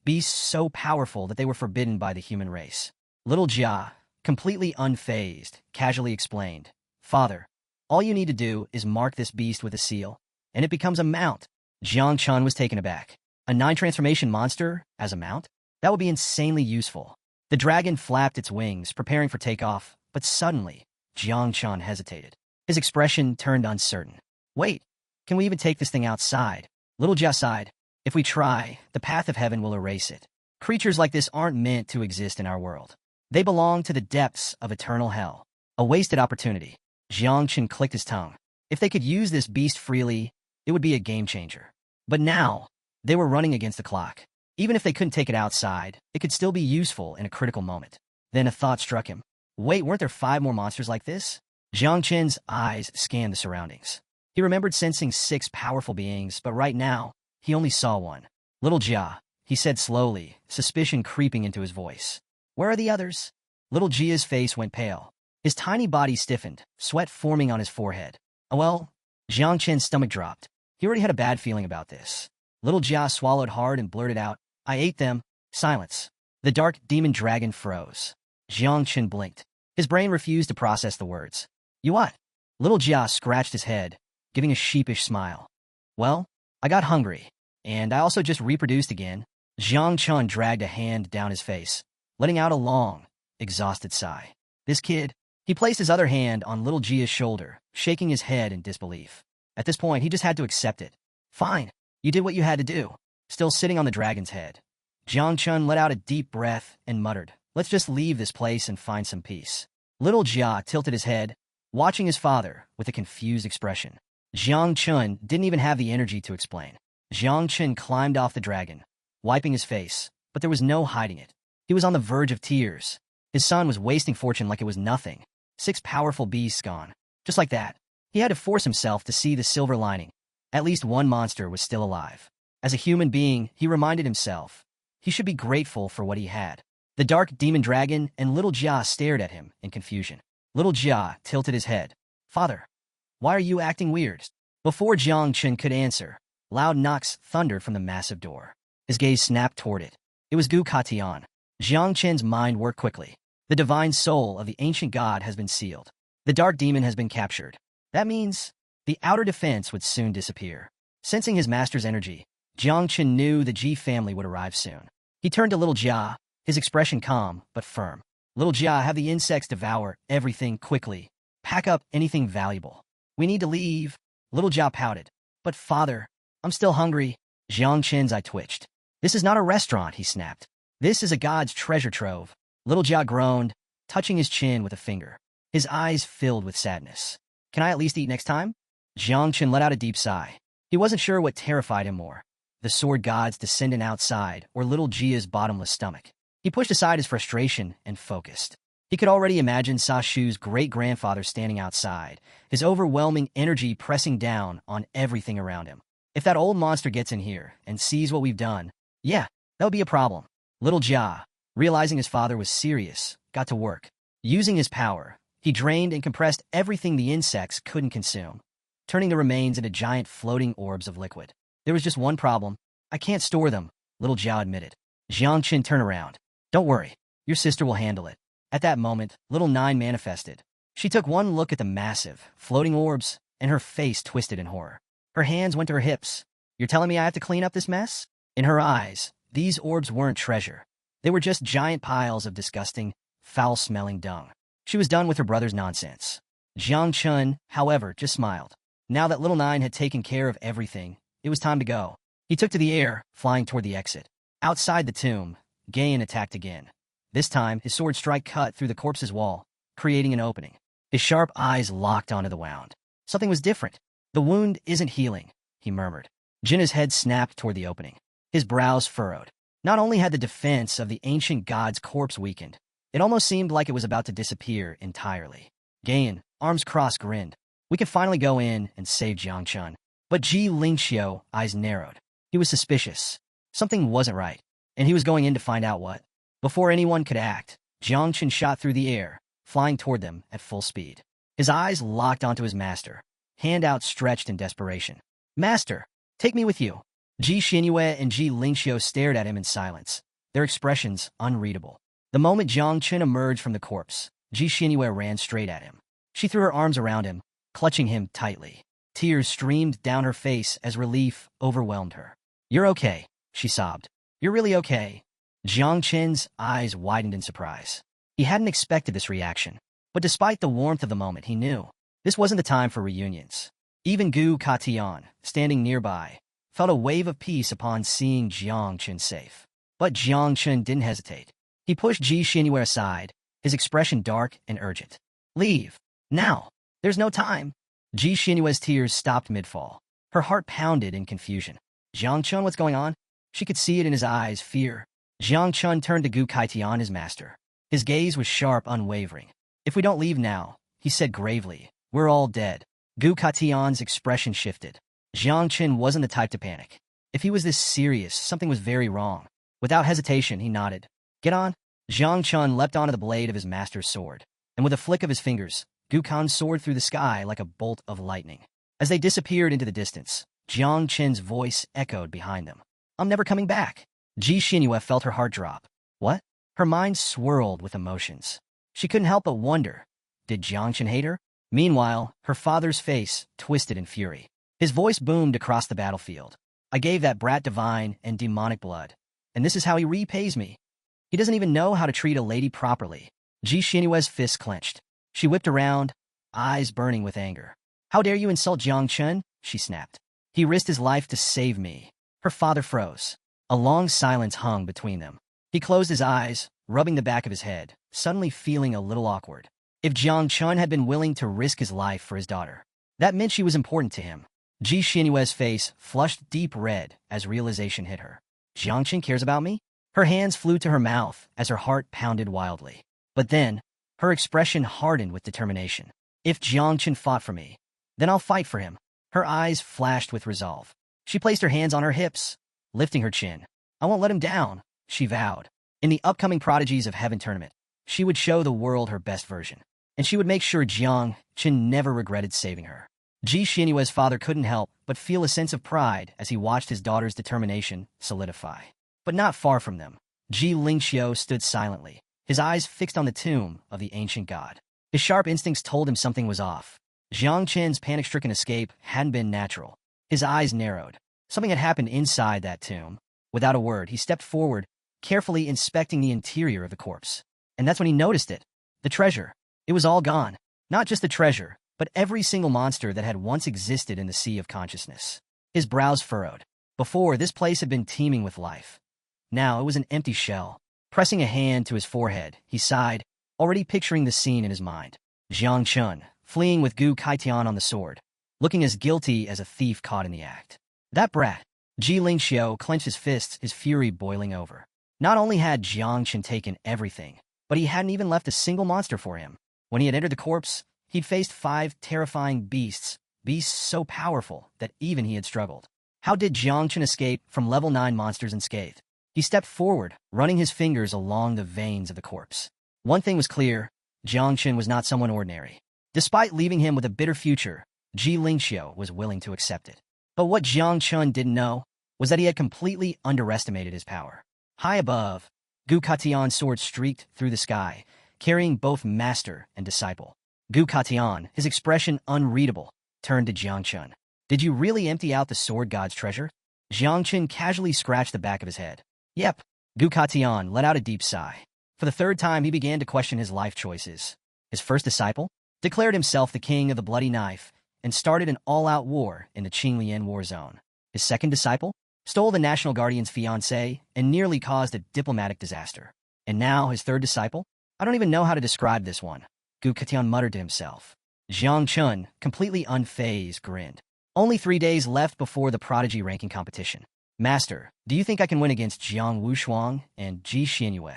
Beasts so powerful that they were forbidden by the human race. Little Jia, completely unfazed, casually explained, Father, all you need to do is mark this beast with a seal, and it becomes a mount. Jiang Qin was taken aback. A 9-transformation monster as a mount? That would be insanely useful. The dragon flapped its wings, preparing for takeoff, but suddenly, Jiang Qin hesitated. His expression turned uncertain. Wait, can we even take this thing outside? Little Jia sighed. If we try, the path of heaven will erase it. Creatures like this aren't meant to exist in our world. They belong to the depths of eternal hell. A wasted opportunity. Jiang Qin clicked his tongue. If they could use this beast freely, it would be a game changer. But now, they were running against the clock. Even if they couldn't take it outside, it could still be useful in a critical moment. Then a thought struck him. Wait, weren't there 5 more monsters like this? Jiang Qin's eyes scanned the surroundings. He remembered sensing 6 powerful beings, but right now, he only saw one. Little Jia, he said slowly, suspicion creeping into his voice. Where are the others? Little Jia's face went pale. His tiny body stiffened, sweat forming on his forehead. Oh well, Jiang Qin's stomach dropped. He already had a bad feeling about this. Little Jia swallowed hard and blurted out, I ate them. Silence. The dark demon dragon froze. Jiang Qin blinked. His brain refused to process the words. You what? Little Jia scratched his head, giving a sheepish smile. Well, I got hungry, and I also just reproduced again. Jiang Qin dragged a hand down his face, letting out a long, exhausted sigh. This kid, he placed his other hand on little Jia's shoulder, shaking his head in disbelief. At this point, he just had to accept it. Fine, you did what you had to do. Still sitting on the dragon's head. Jiang Qin let out a deep breath and muttered, let's just leave this place and find some peace. Little Jia tilted his head, watching his father with a confused expression. Jiang Qin didn't even have the energy to explain. Jiang Qin climbed off the dragon, wiping his face, but there was no hiding it. He was on the verge of tears. His son was wasting fortune like it was nothing. 6 powerful beasts gone. Just like that. He had to force himself to see the silver lining. At least one monster was still alive. As a human being, he reminded himself, he should be grateful for what he had. The dark demon dragon and little Jia stared at him in confusion. Little Jia tilted his head. Father, why are you acting weird? Before Jiang Qin could answer, loud knocks thundered from the massive door. His gaze snapped toward it. It was Gu Katian. Jiang Qin's mind worked quickly. The divine soul of the ancient god has been sealed. The dark demon has been captured. That means the outer defense would soon disappear. Sensing his master's energy, Jiang Qin knew the Ji family would arrive soon. He turned to little Jia, his expression calm but firm. Little Jia, have the insects devour everything quickly. Pack up anything valuable. We need to leave. Little Jia pouted. But father, I'm still hungry. Jiang Qin's eye twitched. This is not a restaurant, he snapped. This is a god's treasure trove. Little Jia groaned, touching his chin with a finger. His eyes filled with sadness. Can I at least eat next time? Jiang Qin let out a deep sigh. He wasn't sure what terrified him more, the sword god's descendant outside or little Jia's bottomless stomach. He pushed aside his frustration and focused. He could already imagine Sa Shu's great-grandfather standing outside, his overwhelming energy pressing down on everything around him. If that old monster gets in here and sees what we've done, yeah, that would be a problem. Little Jia, realizing his father was serious, got to work. Using his power, he drained and compressed everything the insects couldn't consume, turning the remains into giant floating orbs of liquid. There was just one problem. I can't store them, little Xiao admitted. Jiang Qin turned around. Don't worry, your sister will handle it. At that moment, little Nine manifested. She took one look at the massive, floating orbs, and her face twisted in horror. Her hands went to her hips. You're telling me I have to clean up this mess? In her eyes, these orbs weren't treasure. They were just giant piles of disgusting, foul-smelling dung. She was done with her brother's nonsense. Jiang Qin, however, just smiled. Now that little Nine had taken care of everything, it was time to go. He took to the air, flying toward the exit. Outside the tomb, Gain attacked again. This time, his sword strike cut through the corpse's wall, creating an opening. His sharp eyes locked onto the wound. Something was different. The wound isn't healing, he murmured. Jinna's head snapped toward the opening. His brows furrowed. Not only had the defense of the ancient god's corpse weakened, it almost seemed like it was about to disappear entirely. Gain, arms crossed, grinned. We could finally go in and save Jiang Qin. But Ji Lingxiu, eyes narrowed. He was suspicious. Something wasn't right, and he was going in to find out what. Before anyone could act, Jiang Qin shot through the air, flying toward them at full speed. His eyes locked onto his master, hand outstretched in desperation. Master, take me with you. Ji Xinyue and Ji Lingxiu stared at him in silence, their expressions unreadable. The moment Jiang Qin emerged from the corpse, Ji Xinyue ran straight at him. She threw her arms around him, clutching him tightly. Tears streamed down her face as relief overwhelmed her. You're okay, she sobbed. You're really okay. Jiang Qin's eyes widened in surprise. He hadn't expected this reaction, but despite the warmth of the moment, he knew this wasn't the time for reunions. Even Gu Katian, standing nearby, felt a wave of peace upon seeing Jiang Qin safe. But Jiang Qin didn't hesitate. He pushed Ji Xinyue aside, his expression dark and urgent. Leave. Now. There's no time. Ji Xinyue's tears stopped mid-fall. Her heart pounded in confusion. Jiang Qin, what's going on? She could see it in his eyes, fear. Jiang Qin turned to Gu Kaitian, his master. His gaze was sharp, unwavering. If we don't leave now, he said gravely, we're all dead. Gu Kaitian's expression shifted. Jiang Qin wasn't the type to panic. If he was this serious, something was very wrong. Without hesitation, he nodded. Get on. Jiang Qin leapt onto the blade of his master's sword, and with a flick of his fingers, Gu Kan soared through the sky like a bolt of lightning. As they disappeared into the distance, Jiang Qin's voice echoed behind them. I'm never coming back. Ji Xinyue felt her heart drop. What? Her mind swirled with emotions. She couldn't help but wonder, did Jiang Qin hate her? Meanwhile, her father's face twisted in fury. His voice boomed across the battlefield. I gave that brat divine and demonic blood, and this is how he repays me. He doesn't even know how to treat a lady properly. Ji Xinyue's fists clenched. She whipped around, eyes burning with anger. How dare you insult Jiang Qin? She snapped. He risked his life to save me. Her father froze. A long silence hung between them. He closed his eyes, rubbing the back of his head, suddenly feeling a little awkward. If Jiang Qin had been willing to risk his life for his daughter, that meant she was important to him. Ji Xinyue's face flushed deep red as realization hit her. Jiang Qin cares about me? Her hands flew to her mouth as her heart pounded wildly. But then, her expression hardened with determination. If Jiang Qin fought for me, then I'll fight for him. Her eyes flashed with resolve. She placed her hands on her hips, lifting her chin. I won't let him down, she vowed. In the upcoming Prodigies of Heaven tournament, she would show the world her best version, and she would make sure Jiang Qin never regretted saving her. Ji Xinyue's father couldn't help but feel a sense of pride as he watched his daughter's determination solidify. But not far from them, Xiao stood silently, his eyes fixed on the tomb of the ancient god. His sharp instincts told him something was off. Jiang Qin's panic-stricken escape hadn't been natural. His eyes narrowed. Something had happened inside that tomb. Without a word, he stepped forward, carefully inspecting the interior of the corpse. And that's when he noticed it. The treasure. It was all gone. Not just the treasure, but every single monster that had once existed in the sea of consciousness. His brows furrowed. Before, this place had been teeming with life. Now it was an empty shell. Pressing a hand to his forehead, he sighed, already picturing the scene in his mind. Jiang Chun, fleeing with Gu Kaitian on the sword, looking as guilty as a thief caught in the act. That brat. Xiao clenched his fists, his fury boiling over. Not only had Jiang Chun taken everything, but he hadn't even left a single monster for him. When he had entered the corpse, he'd faced 5 terrifying beasts so powerful that even he had struggled. How did Jiang Chun escape from level 9 monsters unscathed? He stepped forward, running his fingers along the veins of the corpse. One thing was clear, Jiang Chun was not someone ordinary. Despite leaving him with a bitter future, Xiao was willing to accept it. But what Jiang Chun didn't know was that he had completely underestimated his power. High above, Gu Katian's sword streaked through the sky, carrying both master and disciple. Gu Katian, his expression unreadable, turned to Jiang Chun. Did you really empty out the sword god's treasure? Jiang Chun casually scratched the back of his head. Yep. Gu Katian let out a deep sigh. For the 3rd time, he began to question his life choices. His first disciple declared himself the king of the bloody knife and started an all-out war in the Qinglian war zone. His second disciple stole the National Guardian's fiancée and nearly caused a diplomatic disaster. And now his 3rd disciple? I don't even know how to describe this one. Gu Katian muttered to himself. Jiang Chun, completely unfazed, grinned. Only 3 days left before the prodigy ranking competition. Master, do you think I can win against Jiang Wushuang and Ji Xianyue?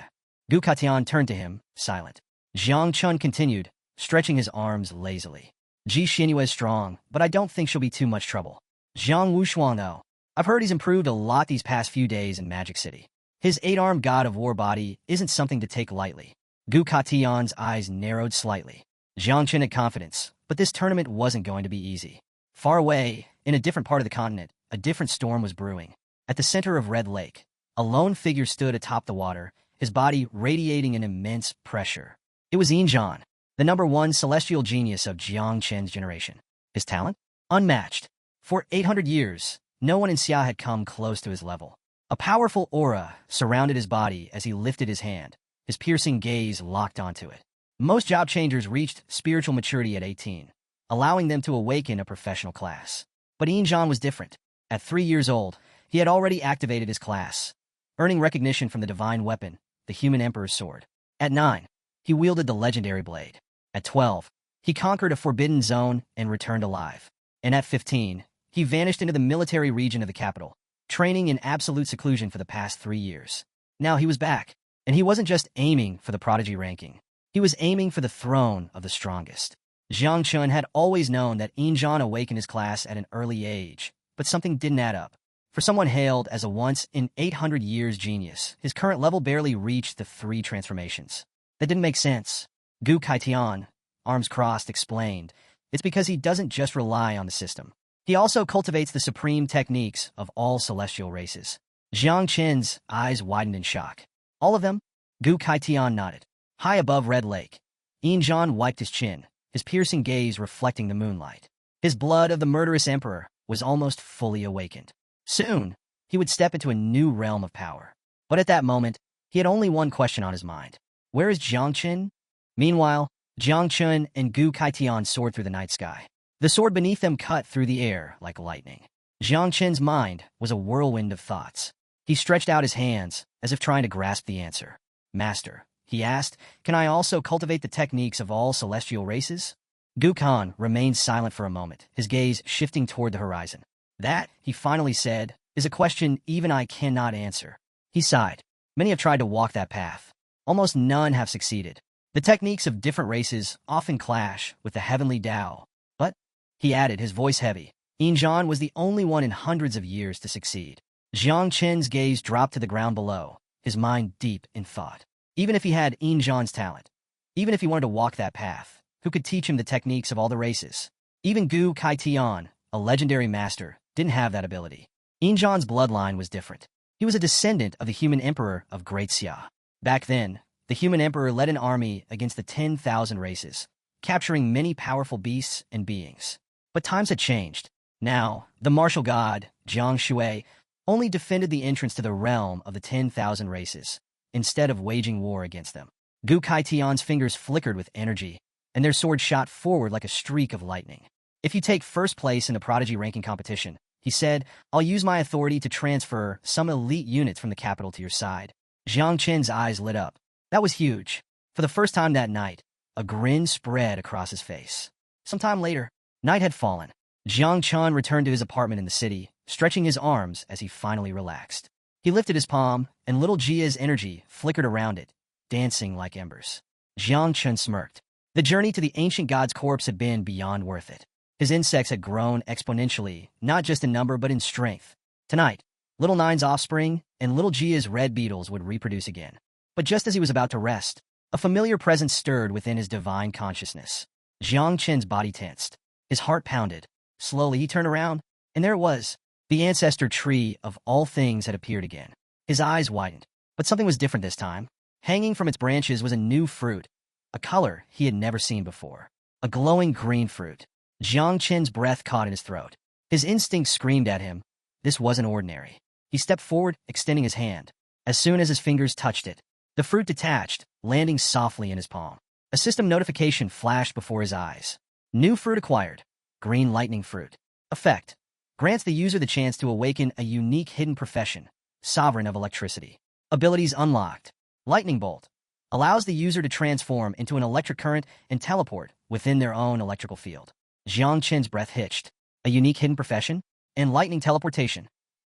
Gu Katian turned to him, silent. Jiang Chun continued, stretching his arms lazily. Ji Xianyue is strong, but I don't think she'll be too much trouble. Jiang Wushuang, though, I've heard he's improved a lot these past few days in Magic City. His 8-armed god of war body isn't something to take lightly. Gu Katian's eyes narrowed slightly. Jiang Chun had confidence, but this tournament wasn't going to be easy. Far away, in a different part of the continent, a different storm was brewing. At the center of Red Lake, a lone figure stood atop the water, his body radiating an immense pressure. It was Injan, the #1 celestial genius of Jiang Chen's generation. His talent? Unmatched. For 800 years, no one in Xiao had come close to his level. A powerful aura surrounded his body as he lifted his hand, his piercing gaze locked onto it. Most job changers reached spiritual maturity at 18, allowing them to awaken a professional class. But Injan was different. At 3 years old, he had already activated his class, earning recognition from the divine weapon, the human emperor's sword. At 9, he wielded the legendary blade. At 12, he conquered a forbidden zone and returned alive. And at 15, he vanished into the military region of the capital, training in absolute seclusion for the past 3 years. Now he was back, and he wasn't just aiming for the prodigy ranking. He was aiming for the throne of the strongest. Jiang Chun had always known that Injan awakened his class at an early age, but something didn't add up. For someone hailed as a once-in-800-years genius, his current level barely reached the 3 transformations. That didn't make sense. Gu Kaitian, arms crossed, explained, it's because he doesn't just rely on the system. He also cultivates the supreme techniques of all celestial races. Jiang Chen's eyes widened in shock. All of them? Gu Kaitian nodded. High above Red Lake, Injan wiped his chin, his piercing gaze reflecting the moonlight. His blood of the murderous emperor was almost fully awakened. Soon, he would step into a new realm of power. But at that moment, he had only one question on his mind. Where is Jiang Chun? Meanwhile, Jiang Chun and Gu Kaitian soared through the night sky. The sword beneath them cut through the air like lightning. Jiang Chun's mind was a whirlwind of thoughts. He stretched out his hands, as if trying to grasp the answer. Master, he asked, can I also cultivate the techniques of all celestial races? Gu Kan remained silent for a moment, his gaze shifting toward the horizon. That, he finally said, is a question even I cannot answer. He sighed. Many have tried to walk that path. Almost none have succeeded. The techniques of different races often clash with the heavenly Tao. But, he added, his voice heavy, Injan was the only one in hundreds of years to succeed. Jiang Chen's gaze dropped to the ground below, his mind deep in thought. Even if he had Injan's talent, even if he wanted to walk that path, who could teach him the techniques of all the races? Even Gu Kaitian, a legendary master, didn't have that ability. Injan's bloodline was different. He was a descendant of the human emperor of Great Xiao. Back then, the human emperor led an army against the 10,000 races, capturing many powerful beasts and beings. But times had changed. Now, the martial god, Jiang Shui, only defended the entrance to the realm of the 10,000 races, instead of waging war against them. Gu Kai Tian's fingers flickered with energy, and their sword shot forward like a streak of lightning. If you take first place in the prodigy ranking competition, he said, I'll use my authority to transfer some elite units from the capital to your side. Jiang Chen's eyes lit up. That was huge. For the first time that night, a grin spread across his face. Sometime later, night had fallen. Jiang Chen returned to his apartment in the city, stretching his arms as he finally relaxed. He lifted his palm, and little Jia's energy flickered around it, dancing like embers. Jiang Chen smirked. The journey to the ancient god's corpse had been beyond worth it. His insects had grown exponentially, not just in number but in strength. Tonight, Little Nine's offspring and Little Jia's red beetles would reproduce again. But just as he was about to rest, a familiar presence stirred within his divine consciousness. Jiang Chen's body tensed. His heart pounded. Slowly he turned around, and there it was. The ancestor tree of all things had appeared again. His eyes widened, but something was different this time. Hanging from its branches was a new fruit, a color he had never seen before. A glowing green fruit. Jiang Chen's breath caught in his throat. His instinct screamed at him. This wasn't ordinary. He stepped forward, extending his hand. As soon as his fingers touched it, the fruit detached, landing softly in his palm. A system notification flashed before his eyes. New fruit acquired. Green lightning fruit. Effect. Grants the user the chance to awaken a unique hidden profession. Sovereign of electricity. Abilities unlocked. Lightning bolt. Allows the user to transform into an electric current and teleport within their own electrical field. Jiang Chen's breath hitched. A unique hidden profession? And lightning teleportation.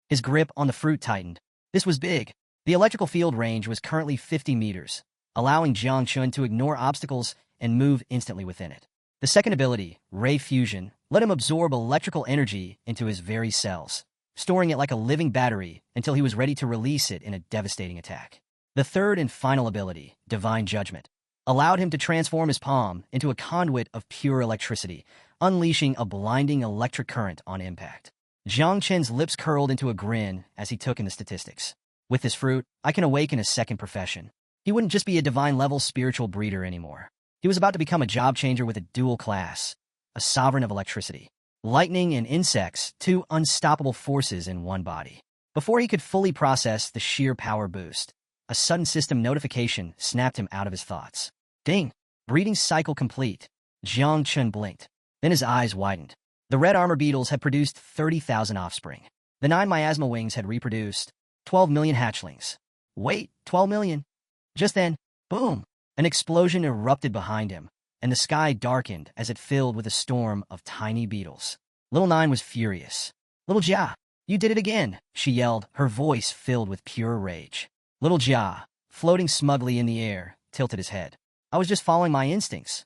His grip on the fruit tightened. This was big. The electrical field range was currently 50 meters, allowing Jiang Chen to ignore obstacles and move instantly within it. The second ability, Ray Fusion, let him absorb electrical energy into his very cells, storing it like a living battery until he was ready to release it in a devastating attack. The third and final ability, Divine Judgment, allowed him to transform his palm into a conduit of pure electricity, unleashing a blinding electric current on impact. Jiang Chen's lips curled into a grin as he took in the statistics. With this fruit, I can awaken a second profession. He wouldn't just be a divine-level spiritual breeder anymore. He was about to become a job changer with a dual class, a sovereign of electricity. Lightning and insects, two unstoppable forces in one body. Before he could fully process the sheer power boost, a sudden system notification snapped him out of his thoughts. Ding! Breeding cycle complete. Jiang Chen blinked. Then his eyes widened. The red armor beetles had produced 30,000 offspring. The 9 miasma wings had reproduced 12 million hatchlings. Wait, 12 million? Just then, boom! An explosion erupted behind him, and the sky darkened as it filled with a storm of tiny beetles. Little Nine was furious. Little Jia, you did it again, she yelled, her voice filled with pure rage. Little Jia, floating smugly in the air, tilted his head. I was just following my instincts.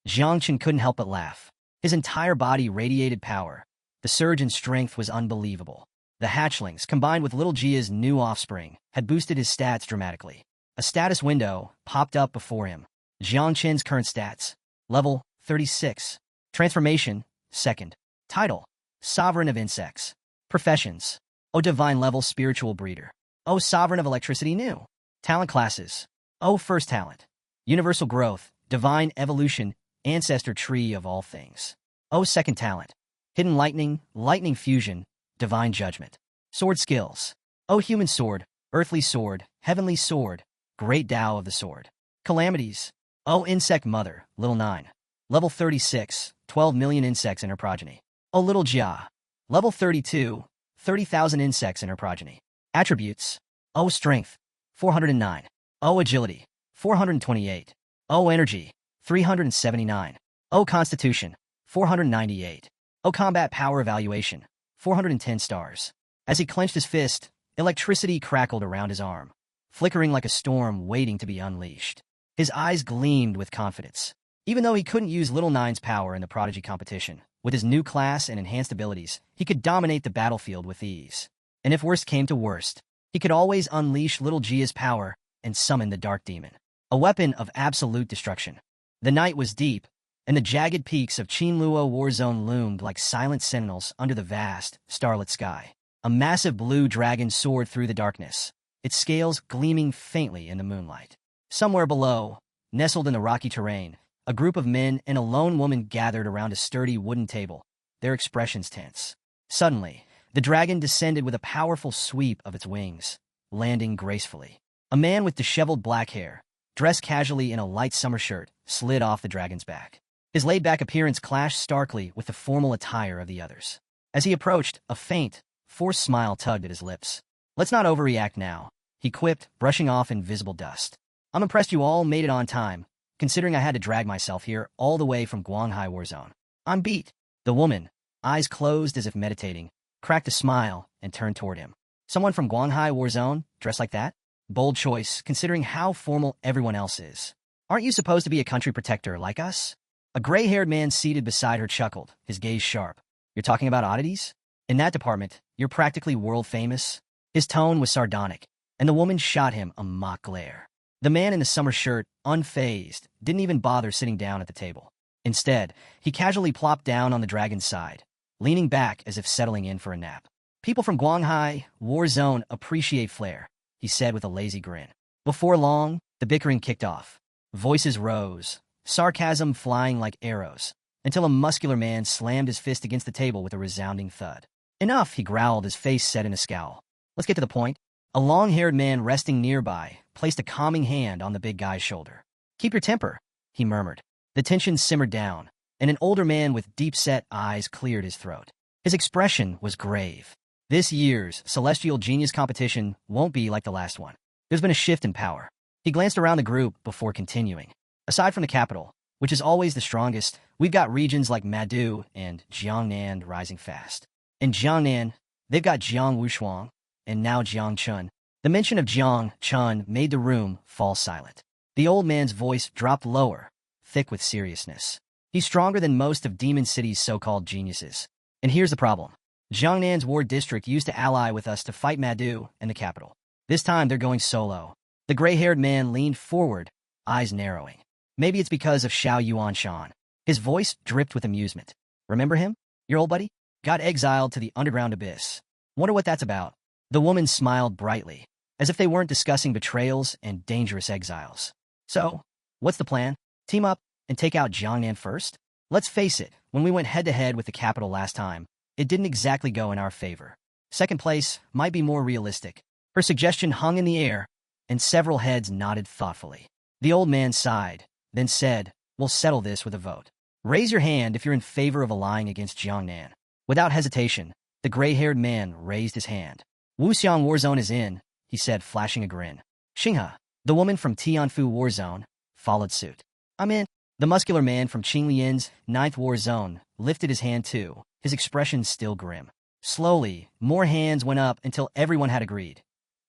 Jiang Chen couldn't help but laugh. His entire body radiated power. The surge in strength was unbelievable. The hatchlings, combined with Little Jia's new offspring, had boosted his stats dramatically. A status window popped up before him. Jiang Chen's current stats. Level 36. Transformation, second. Title, Sovereign of Insects. Professions. O Divine Level Spiritual Breeder. O Sovereign of Electricity New. Talent classes. O First Talent. Universal Growth, Divine Evolution, Ancestor Tree of All Things. O Second Talent. Hidden Lightning, Lightning Fusion, Divine Judgment. Sword Skills. O Human Sword, Earthly Sword, Heavenly Sword, Great Tao of the Sword. Calamities. O Insect Mother, Little Nine. Level 36, 12 million insects in her progeny. O Little Jia. Level 32, 30,000 insects in her progeny. Attributes. O Strength, 409. O Agility, 428. O Energy, 379. O Constitution, 498. O Combat Power Evaluation, 410 stars. As he clenched his fist, electricity crackled around his arm, flickering like a storm waiting to be unleashed. His eyes gleamed with confidence. Even though he couldn't use Little Nine's power in the Prodigy competition, with his new class and enhanced abilities, he could dominate the battlefield with ease. And if worst came to worst, he could always unleash Little Jia's power and summon the Dark Demon, a weapon of absolute destruction. The night was deep, and the jagged peaks of Qinluo War Zone loomed like silent sentinels under the vast, starlit sky. A massive blue dragon soared through the darkness, its scales gleaming faintly in the moonlight. Somewhere below, nestled in the rocky terrain, a group of men and a lone woman gathered around a sturdy wooden table, their expressions tense. Suddenly, the dragon descended with a powerful sweep of its wings, landing gracefully. A man with disheveled black hair, dressed casually in a light summer shirt, slid off the dragon's back. His laid-back appearance clashed starkly with the formal attire of the others. As he approached, a faint, forced smile tugged at his lips. "Let's not overreact now," he quipped, brushing off invisible dust. "I'm impressed you all made it on time, considering I had to drag myself here all the way from Guanghai War Zone. I'm beat." The woman, eyes closed as if meditating, cracked a smile and turned toward him. "Someone from Guanghai War Zone, dressed like that? Bold choice, considering how formal everyone else is. Aren't you supposed to be a country protector like us?" A gray-haired man seated beside her chuckled, his gaze sharp. "You're talking about oddities? In that department, you're practically world-famous." His tone was sardonic, and the woman shot him a mock glare. The man in the summer shirt, unfazed, didn't even bother sitting down at the table. Instead, he casually plopped down on the dragon's side, leaning back as if settling in for a nap. "People from Guanghai War Zone appreciate flair," he said with a lazy grin. Before long, the bickering kicked off. Voices rose, sarcasm flying like arrows, until a muscular man slammed his fist against the table with a resounding thud. "Enough," he growled, his face set in a scowl. "Let's get to the point." A long-haired man resting nearby placed a calming hand on the big guy's shoulder. "Keep your temper," he murmured. The tension simmered down, and an older man with deep-set eyes cleared his throat. His expression was grave. "This year's Celestial Genius competition won't be like the last one. There's been a shift in power." He glanced around the group before continuing. "Aside from the capital, which is always the strongest, we've got regions like Madu and Jiangnan rising fast. In Jiangnan, they've got Jiang Wushuang, and now Jiang Chun." The mention of Jiang Chun made the room fall silent. The old man's voice dropped lower, thick with seriousness. "He's stronger than most of Demon City's so-called geniuses. And here's the problem. Jiangnan's war district used to ally with us to fight Madu and the capital. This time they're going solo." The gray-haired man leaned forward, eyes narrowing. "Maybe it's because of Xiao Yuanshan." His voice dripped with amusement. "Remember him? Your old buddy? Got exiled to the underground abyss. Wonder what that's about." The woman smiled brightly, as if they weren't discussing betrayals and dangerous exiles. "So, what's the plan? Team up and take out Jiangnan first? Let's face it, when we went head-to-head with the capital last time, it didn't exactly go in our favor. Second place might be more realistic." Her suggestion hung in the air, and several heads nodded thoughtfully. The old man sighed, then said, "We'll settle this with a vote. Raise your hand if you're in favor of allying against Jiangnan." Without hesitation, the gray-haired man raised his hand. "Wuxiang War Zone is in," he said, flashing a grin. Xinghe, the woman from Tianfu War Zone, followed suit. "I'm in." The muscular man from Qinglian's 9th War Zone lifted his hand too, his expression still grim. Slowly, more hands went up until everyone had agreed.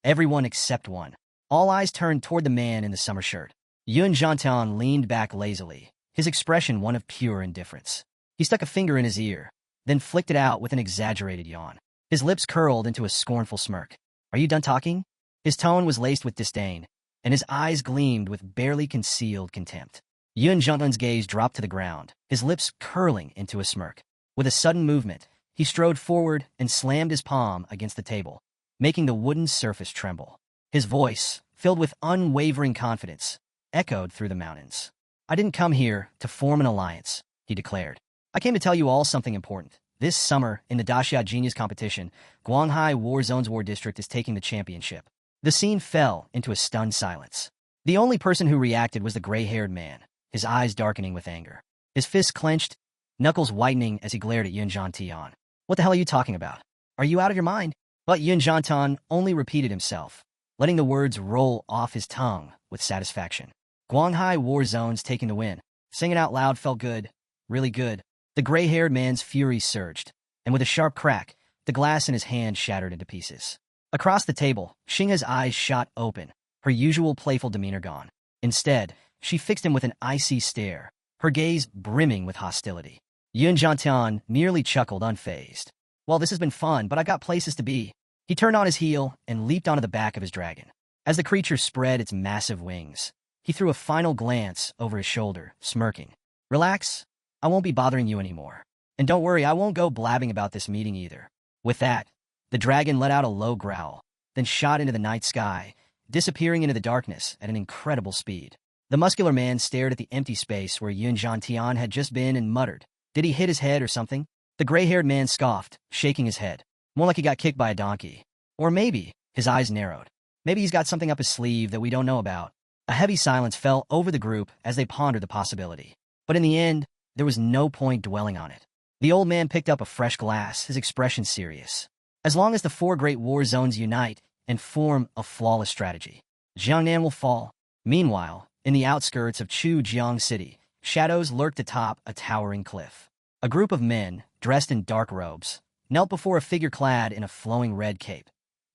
Everyone except one. All eyes turned toward the man in the summer shirt. Yun Zhantan leaned back lazily, his expression one of pure indifference. He stuck a finger in his ear, then flicked it out with an exaggerated yawn. His lips curled into a scornful smirk. "Are you done talking?" His tone was laced with disdain, and his eyes gleamed with barely concealed contempt. Yun Zhantan's gaze dropped to the ground, his lips curling into a smirk. With a sudden movement, he strode forward and slammed his palm against the table, making the wooden surface tremble. His voice, filled with unwavering confidence, echoed through the mountains. "I didn't come here to form an alliance," he declared. "I came to tell you all something important. This summer, in the Daxia Genius competition, Guanghai War Zone's War District is taking the championship." The scene fell into a stunned silence. The only person who reacted was the gray-haired man, his eyes darkening with anger. His fists clenched, knuckles whitening as he glared at Yun Zhantan. "What the hell are you talking about? Are you out of your mind?" But Yun Zhantan only repeated himself, letting the words roll off his tongue with satisfaction. "Guanghai War Zone's taking the win." Singing out loud felt good, really good. The gray-haired man's fury surged, and with a sharp crack, the glass in his hand shattered into pieces. Across the table, Xinghe's eyes shot open, her usual playful demeanor gone. Instead, she fixed him with an icy stare, her gaze brimming with hostility. Yun Zhantan merely chuckled unfazed. "Well, this has been fun, but I got places to be." He turned on his heel and leaped onto the back of his dragon. As the creature spread its massive wings, he threw a final glance over his shoulder, smirking. "Relax. I won't be bothering you anymore. And don't worry, I won't go blabbing about this meeting either." With that, The dragon let out a low growl, then shot into the night sky, disappearing into the darkness at an incredible speed. The muscular man stared at the empty space where Tian had just been and muttered, "Did he hit his head or something?" The gray-haired man scoffed, shaking his head. More like he got kicked by a donkey. Or maybe, his eyes narrowed. Maybe he's got something up his sleeve that we don't know about. A heavy silence fell over the group as they pondered the possibility. But in the end, there was no point dwelling on it. The old man picked up a fresh glass, his expression serious. As long as the 4 great war zones unite and form a flawless strategy, Jiangnan will fall. Meanwhile, in the outskirts of Chujiang City, shadows lurked atop a towering cliff. A group of men, dressed in dark robes, knelt before a figure clad in a flowing red cape,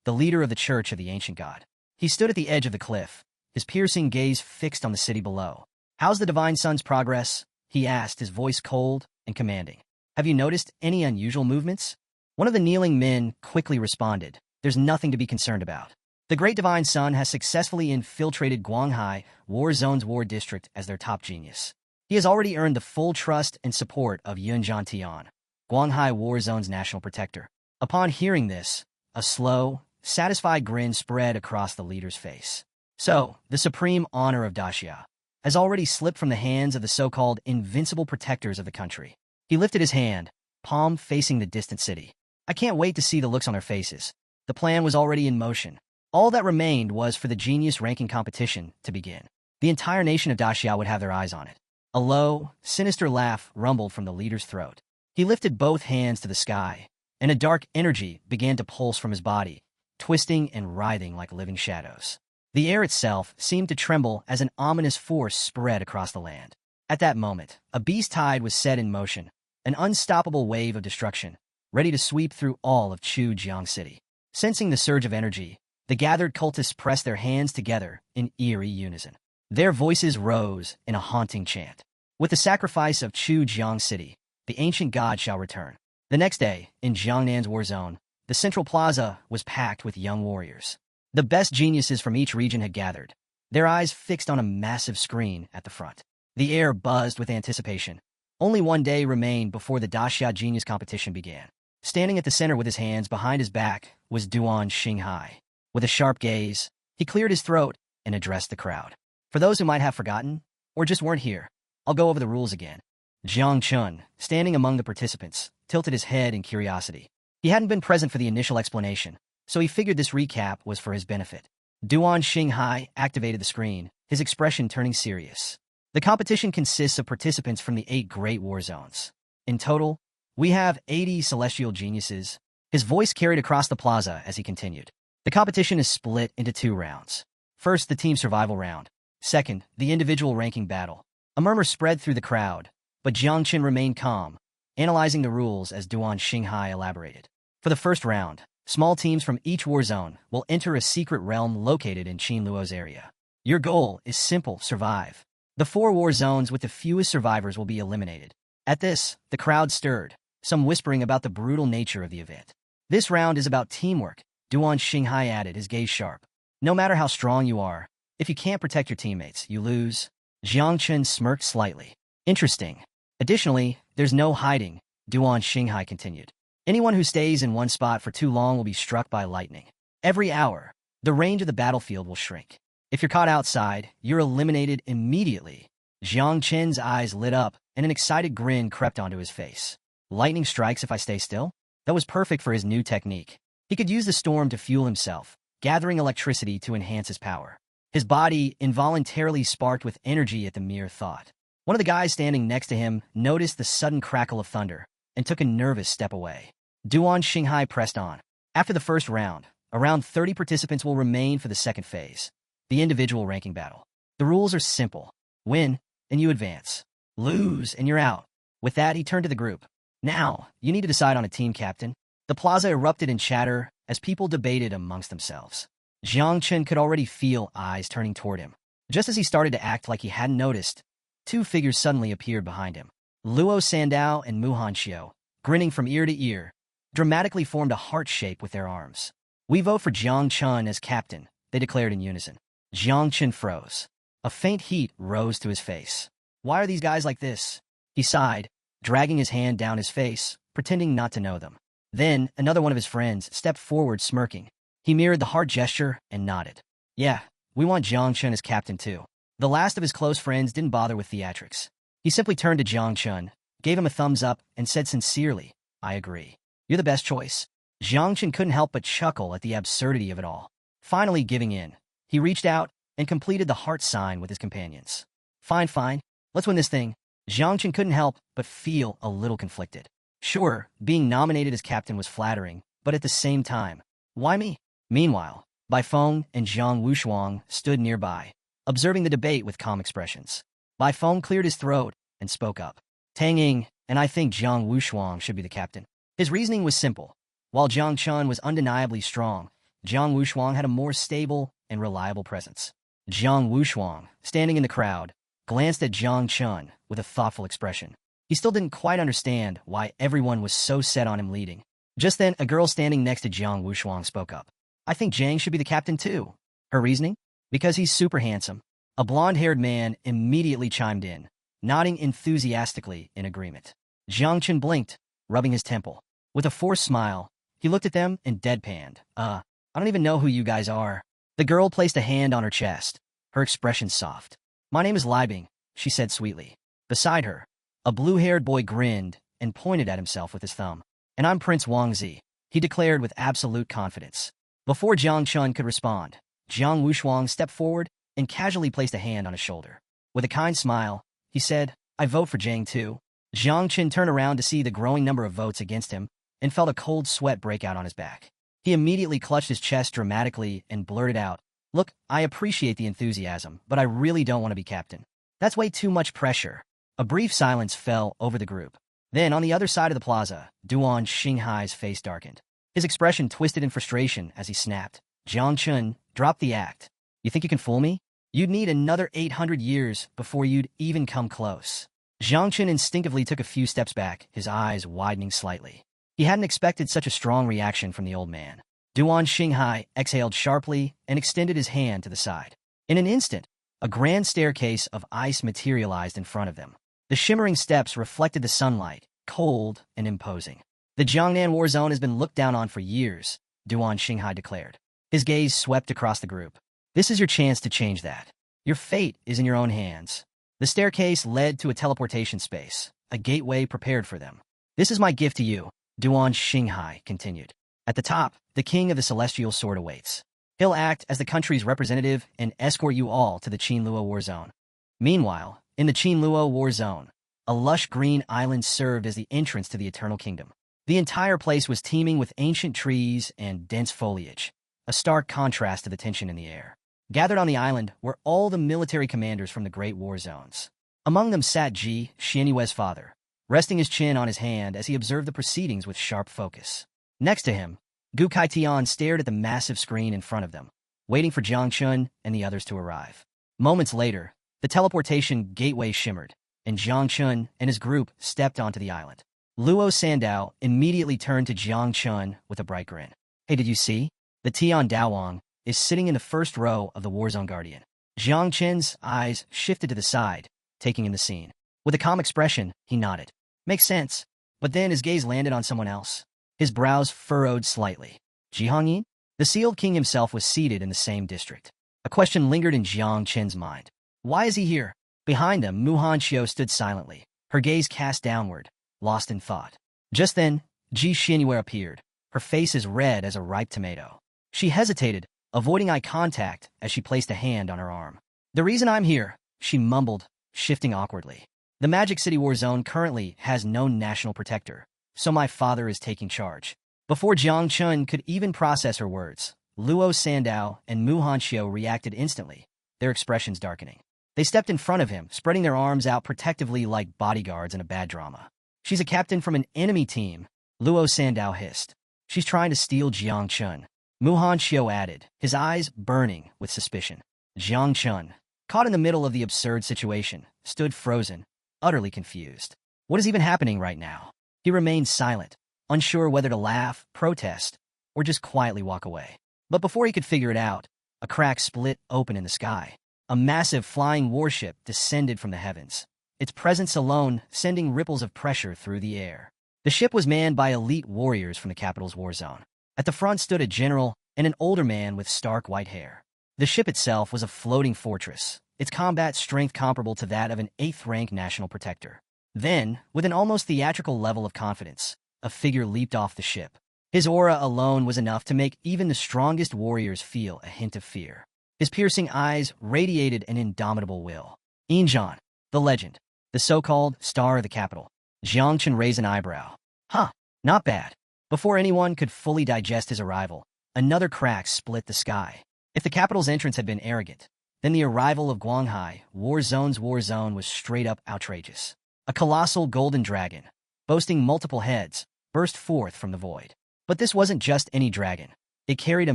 the leader of the Church of the Ancient God. He stood at the edge of the cliff, his piercing gaze fixed on the city below. "How's the Divine Sun's progress?" he asked, his voice cold and commanding. "Have you noticed any unusual movements?" One of the kneeling men quickly responded, "There's nothing to be concerned about. The Great Divine Sun has successfully infiltrated Guanghai War Zone's war district as their top genius. He has already earned the full trust and support of Tian, Guanghai War Zone's national protector." Upon hearing this, a slow, satisfied grin spread across the leader's face. So, the supreme honor of Daxia has already slipped from the hands of the so-called invincible protectors of the country. He lifted his hand, palm facing the distant city. "I can't wait to see the looks on their faces." The plan was already in motion. All that remained was for the genius ranking competition to begin. The entire nation of Daxia would have their eyes on it. A low, sinister laugh rumbled from the leader's throat. He lifted both hands to the sky, and a dark energy began to pulse from his body, twisting and writhing like living shadows. The air itself seemed to tremble as an ominous force spread across the land. At that moment, a beast tide was set in motion, an unstoppable wave of destruction, ready to sweep through all of Chujiang City. Sensing the surge of energy, the gathered cultists pressed their hands together in eerie unison. Their voices rose in a haunting chant. With the sacrifice of Chujiang City, the ancient god shall return. The next day, in Jiangnan's war zone, the central plaza was packed with young warriors. The best geniuses from each region had gathered, their eyes fixed on a massive screen at the front. The air buzzed with anticipation. Only one day remained before the Daxia Genius competition began. Standing at the center with his hands behind his back was Duan Xinghai. With a sharp gaze, he cleared his throat and addressed the crowd. "For those who might have forgotten, or just weren't here, I'll go over the rules again." Jiang Chun, standing among the participants, tilted his head in curiosity. He hadn't been present for the initial explanation, so he figured this recap was for his benefit. Duan Xinghai activated the screen, his expression turning serious. "The competition consists of participants from the 8 great war zones. In total, we have 80 celestial geniuses." His voice carried across the plaza as he continued. "The competition is split into 2 rounds. First, the team survival round. Second, the individual ranking battle." A murmur spread through the crowd, but Jiang Qin remained calm, analyzing the rules as Duan Xinghai elaborated. For the first round, small teams from each war zone will enter a secret realm located in Qin Luo's area. Your goal is simple: survive. The 4 war zones with the fewest survivors will be eliminated. At this, the crowd stirred, some whispering about the brutal nature of the event. "This round is about teamwork," Duan Xinghai added, his gaze sharp. "No matter how strong you are, if you can't protect your teammates, you lose." Jiang Chen smirked slightly. "Interesting. Additionally, there's no hiding," Duan Xinghai continued. "Anyone who stays in one spot for too long will be struck by lightning. Every hour, the range of the battlefield will shrink. If you're caught outside, you're eliminated immediately." Jiang Chen's eyes lit up, and an excited grin crept onto his face. Lightning strikes if I stay still? That was perfect for his new technique. He could use the storm to fuel himself, gathering electricity to enhance his power. His body involuntarily sparked with energy at the mere thought. One of the guys standing next to him noticed the sudden crackle of thunder and took a nervous step away. Duan Xinghai pressed on. After the first round, around 30 participants will remain for the second phase, the individual ranking battle. The rules are simple. Win, and you advance. Lose, and you're out. With that, he turned to the group. "Now, you need to decide on a team captain." The plaza erupted in chatter as people debated amongst themselves. Jiang Chen could already feel eyes turning toward him. Just as he started to act like he hadn't noticed, 2 figures suddenly appeared behind him. Luo Sandao and Muhan Xiao, grinning from ear to ear, dramatically formed a heart shape with their arms. "We vote for Jiang Chen as captain," they declared in unison. Jiang Chen froze. A faint heat rose to his face. "Why are these guys like this?" He sighed, dragging his hand down his face, pretending not to know them. Then, another one of his friends stepped forward smirking. He mirrored the heart gesture and nodded. Yeah, we want Jiang Chun as captain too. The last of his close friends didn't bother with theatrics. He simply turned to Jiang Chun, gave him a thumbs up, and said sincerely, I agree. You're the best choice. Jiang Chun couldn't help but chuckle at the absurdity of it all. Finally giving in, he reached out and completed the heart sign with his companions. Fine, fine. Let's win this thing. Jiang Chun couldn't help but feel a little conflicted. Sure, being nominated as captain was flattering, but at the same time, why me? Meanwhile, Bai Feng and Zhang Wushuang stood nearby, observing the debate with calm expressions. Bai Feng cleared his throat and spoke up. Tang Ying, and I think Zhang Wushuang should be the captain. His reasoning was simple. While Jiang Chun was undeniably strong, Zhang Wushuang had a more stable and reliable presence. Zhang Wushuang, standing in the crowd, glanced at Jiang Chun with a thoughtful expression. He still didn't quite understand why everyone was so set on him leading. Just then, a girl standing next to Jiang Wushuang spoke up. I think Zhang should be the captain too. Her reasoning? Because he's super handsome. A blonde-haired man immediately chimed in, nodding enthusiastically in agreement. Jiang Chun blinked, rubbing his temple. With a forced smile, he looked at them and deadpanned. I don't even know who you guys are. The girl placed a hand on her chest, her expression soft. My name is Libing, she said sweetly. Beside her, a blue-haired boy grinned and pointed at himself with his thumb. And I'm Prince Wangzi, he declared with absolute confidence. Before Jiang Chun could respond, Jiang Wushuang stepped forward and casually placed a hand on his shoulder. With a kind smile, he said, I vote for Zhang too. Jiang Chun turned around to see the growing number of votes against him and felt a cold sweat break out on his back. He immediately clutched his chest dramatically and blurted out, Look, I appreciate the enthusiasm, but I really don't want to be captain. That's way too much pressure. A brief silence fell over the group. Then, on the other side of the plaza, Duan Xinghai's face darkened. His expression twisted in frustration as he snapped. Jiang Chun, drop the act. You think you can fool me? You'd need another 800 years before you'd even come close. Jiang Chun instinctively took a few steps back, his eyes widening slightly. He hadn't expected such a strong reaction from the old man. Duan Xinghai exhaled sharply and extended his hand to the side. In an instant, a grand staircase of ice materialized in front of them. The shimmering steps reflected the sunlight, cold and imposing. The Jiangnan war zone has been looked down on for years, Duan Xinghai declared. His gaze swept across the group. This is your chance to change that. Your fate is in your own hands. The staircase led to a teleportation space, a gateway prepared for them. This is my gift to you, Duan Xinghai continued. At the top, the king of the Celestial Sword awaits. He'll act as the country's representative and escort you all to the Qinluo war zone. Meanwhile, in the Qinluo war zone, a lush green island served as the entrance to the Eternal Kingdom. The entire place was teeming with ancient trees and dense foliage, a stark contrast to the tension in the air. Gathered on the island were all the military commanders from the great war zones. Among them sat Ji, Xianyue's father, resting his chin on his hand as he observed the proceedings with sharp focus. Next to him, Gu Kai Tian stared at the massive screen in front of them, waiting for Jiang Chun and the others to arrive. Moments later, the teleportation gateway shimmered, and Jiang Chun and his group stepped onto the island. Luo Sandao immediately turned to Jiang Chun with a bright grin. Hey, did you see? The Tian Daowang is sitting in the first row of the Warzone Guardian. Jiang Chun's eyes shifted to the side, taking in the scene. With a calm expression, he nodded. Makes sense. But then his gaze landed on someone else. His brows furrowed slightly. Jihangyin? The sealed king himself was seated in the same district. A question lingered in Jiang Chun's mind. Why is he here? Behind them, Xiao stood silently, her gaze cast downward, lost in thought. Just then, Ji Xianyue appeared, her face as red as a ripe tomato. She hesitated, avoiding eye contact as she placed a hand on her arm. The reason I'm here, she mumbled, shifting awkwardly. The Magic City War Zone currently has no national protector, so my father is taking charge. Before Jiang Chun could even process her words, Luo Sandao and Xiao reacted instantly, their expressions darkening. They stepped in front of him, spreading their arms out protectively like bodyguards in a bad drama. She's a captain from an enemy team, Luo Sandao hissed. She's trying to steal Jiang Chun. Xiao added, his eyes burning with suspicion. Jiang Chun, caught in the middle of the absurd situation, stood frozen, utterly confused. What is even happening right now? He remained silent, unsure whether to laugh, protest, or just quietly walk away. But before he could figure it out, a crack split open in the sky. A massive flying warship descended from the heavens, its presence alone sending ripples of pressure through the air. The ship was manned by elite warriors from the capital's war zone. At the front stood a general and an older man with stark white hair. The ship itself was a floating fortress, its combat strength comparable to that of an 8th-rank national protector. Then, with an almost theatrical level of confidence, a figure leaped off the ship. His aura alone was enough to make even the strongest warriors feel a hint of fear. His piercing eyes radiated an indomitable will. Injan, the legend, the so-called star of the capital. Jiangchen raised an eyebrow. Huh, not bad. Before anyone could fully digest his arrival, another crack split the sky. If the capital's entrance had been arrogant, then the arrival of Guanghai, war zone was straight up outrageous. A colossal golden dragon, boasting multiple heads, burst forth from the void. But this wasn't just any dragon. It carried a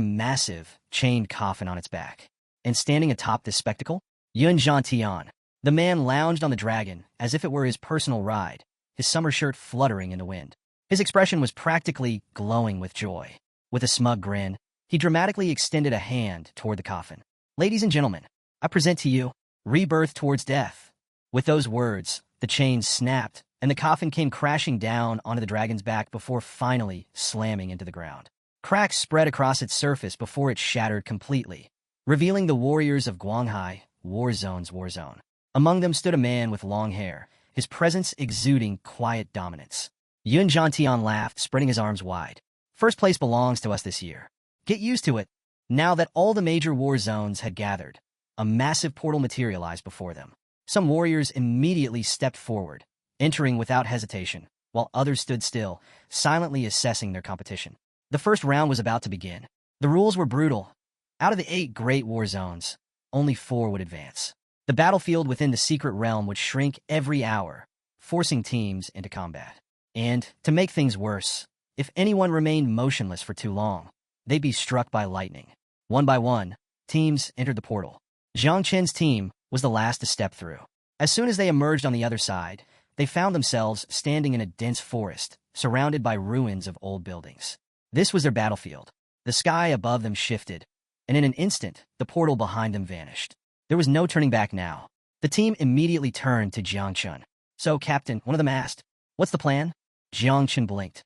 massive, chained coffin on its back. And standing atop this spectacle, Yunzhan Tian. The man lounged on the dragon as if it were his personal ride, his summer shirt fluttering in the wind. His expression was practically glowing with joy. With a smug grin, he dramatically extended a hand toward the coffin. Ladies and gentlemen, I present to you, Rebirth towards death. With those words, the chains snapped, and the coffin came crashing down onto the dragon's back before finally slamming into the ground. Cracks spread across its surface before it shattered completely, revealing the warriors of Guanghai, war zone. Among them stood a man with long hair, his presence exuding quiet dominance. Yun Zhantian laughed, spreading his arms wide. First place belongs to us this year. Get used to it. Now that all the major war zones had gathered, a massive portal materialized before them. Some warriors immediately stepped forward, entering without hesitation, while others stood still, silently assessing their competition. The first round was about to begin. The rules were brutal. Out of the 8 great war zones, only 4 would advance. The battlefield within the secret realm would shrink every hour, forcing teams into combat. And, to make things worse, if anyone remained motionless for too long, they'd be struck by lightning. One by one, teams entered the portal. Zhang Chen's team was the last to step through. As soon as they emerged on the other side, they found themselves standing in a dense forest, surrounded by ruins of old buildings. This was their battlefield. The sky above them shifted, and in an instant, the portal behind them vanished. There was no turning back now. The team immediately turned to Jiang Chun. So, Captain, one of them asked, "What's the plan?" Jiang Chun blinked.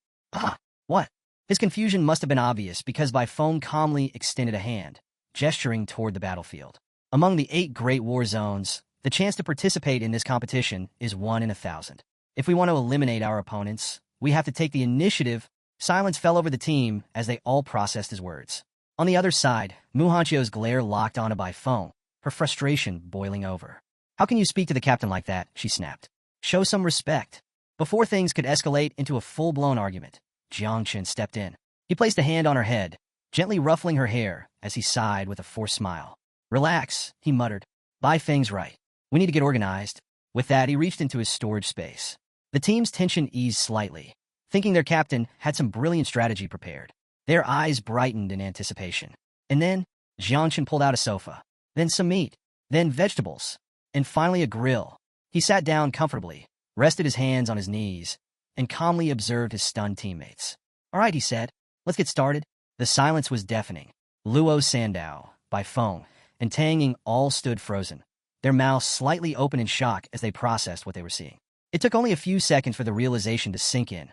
What? His confusion must have been obvious because Bai Feng calmly extended a hand, gesturing toward the battlefield. Among the 8 great war zones, the chance to participate in this competition is 1 in 1,000. If we want to eliminate our opponents, we have to take the initiative. Silence fell over the team as they all processed his words. On the other side, Mu Hanchio's glare locked onto Bai Feng, her frustration boiling over. "How can you speak to the captain like that?" she snapped. "Show some respect." Before things could escalate into a full-blown argument, Jiang Chen stepped in. He placed a hand on her head, gently ruffling her hair as he sighed with a forced smile. "Relax," he muttered. "Bai Feng's right. We need to get organized." With that, he reached into his storage space. The team's tension eased slightly, thinking their captain had some brilliant strategy prepared. Their eyes brightened in anticipation. And then, Jiang Chen pulled out a sofa, then some meat, then vegetables, and finally a grill. He sat down comfortably, rested his hands on his knees, and calmly observed his stunned teammates. "All right," he said, "let's get started." The silence was deafening. Luo Sandao, Bai Feng, and Tang Ying all stood frozen, their mouths slightly open in shock as they processed what they were seeing. It took only a few seconds for the realization to sink in.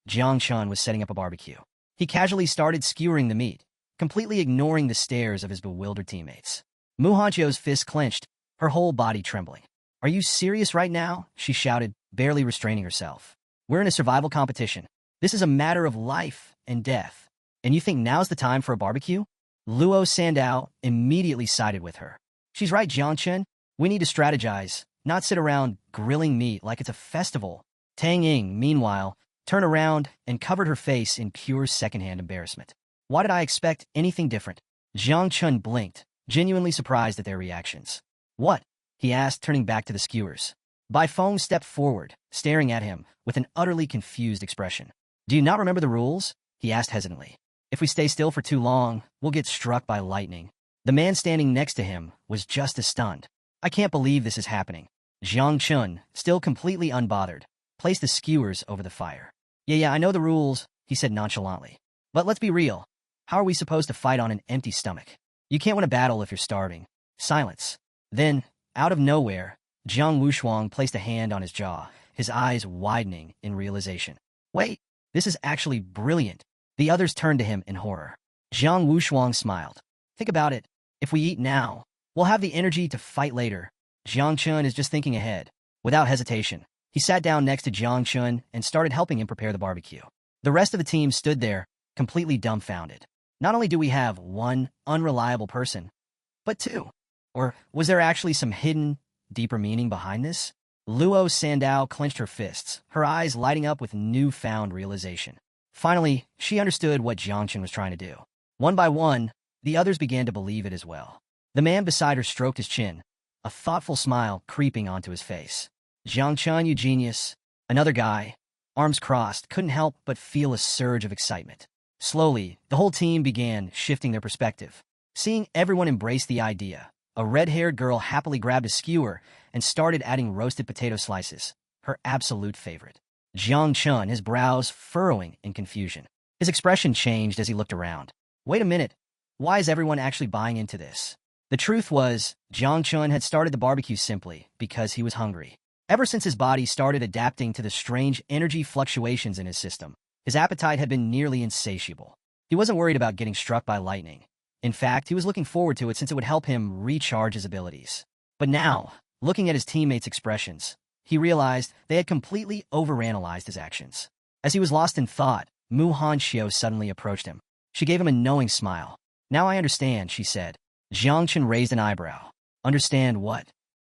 Jiang Chun was setting up a barbecue. He casually started skewering the meat, completely ignoring the stares of his bewildered teammates. Mu Hanchio's fist clenched, her whole body trembling. "Are you serious right now?" she shouted, barely restraining herself. "We're in a survival competition. This is a matter of life and death. And you think now's the time for a barbecue?" Luo Sandao immediately sided with her. "She's right, Jiang Chen. We need to strategize, not sit around grilling meat like it's a festival." Tang Ying, meanwhile, turned around and covered her face in pure secondhand embarrassment. Why did I expect anything different? Jiang Chun blinked, genuinely surprised at their reactions. "What?" he asked, turning back to the skewers. Bai Feng stepped forward, staring at him with an utterly confused expression. "Do you not remember the rules?" he asked hesitantly. "If we stay still for too long, we'll get struck by lightning." The man standing next to him was just as stunned. "I can't believe this is happening." Jiang Chun, still completely unbothered, placed the skewers over the fire. Yeah, I know the rules," he said nonchalantly. "But let's be real. How are we supposed to fight on an empty stomach? You can't win a battle if you're starving." Silence. Then, out of nowhere, Jiang Wushuang placed a hand on his jaw, his eyes widening in realization. Wait, this is actually brilliant. The others turned to him in horror. Zhang Wushuang smiled. Think about it. If we eat now, we'll have the energy to fight later. Jiang Chun is just thinking ahead. Without hesitation, he sat down next to Jiang Chun and started helping him prepare the barbecue. The rest of the team stood there, completely dumbfounded. Not only do we have one unreliable person, but two. Or was there actually some hidden, deeper meaning behind this? Luo Sandao clenched her fists, her eyes lighting up with newfound realization. Finally, she understood what Jiang Chun was trying to do. One by one, the others began to believe it as well. The man beside her stroked his chin, a thoughtful smile creeping onto his face. Jiang Chun, you genius. Another guy, arms crossed, couldn't help but feel a surge of excitement. Slowly, the whole team began shifting their perspective. Seeing everyone embrace the idea, a red-haired girl happily grabbed a skewer and started adding roasted potato slices, her absolute favorite. Jiang Chun, his brows furrowing in confusion. His expression changed as he looked around. Wait a minute, why is everyone actually buying into this? The truth was, Jiang Chun had started the barbecue simply because he was hungry. Ever since his body started adapting to the strange energy fluctuations in his system, his appetite had been nearly insatiable. He wasn't worried about getting struck by lightning. In fact, he was looking forward to it since it would help him recharge his abilities. But now, looking at his teammates' expressions, he realized they had completely overanalyzed his actions. As he was lost in thought, Mu Han Xiao suddenly approached him. She gave him a knowing smile. Now I understand, she said. Jiang Chun raised an eyebrow. Understand what?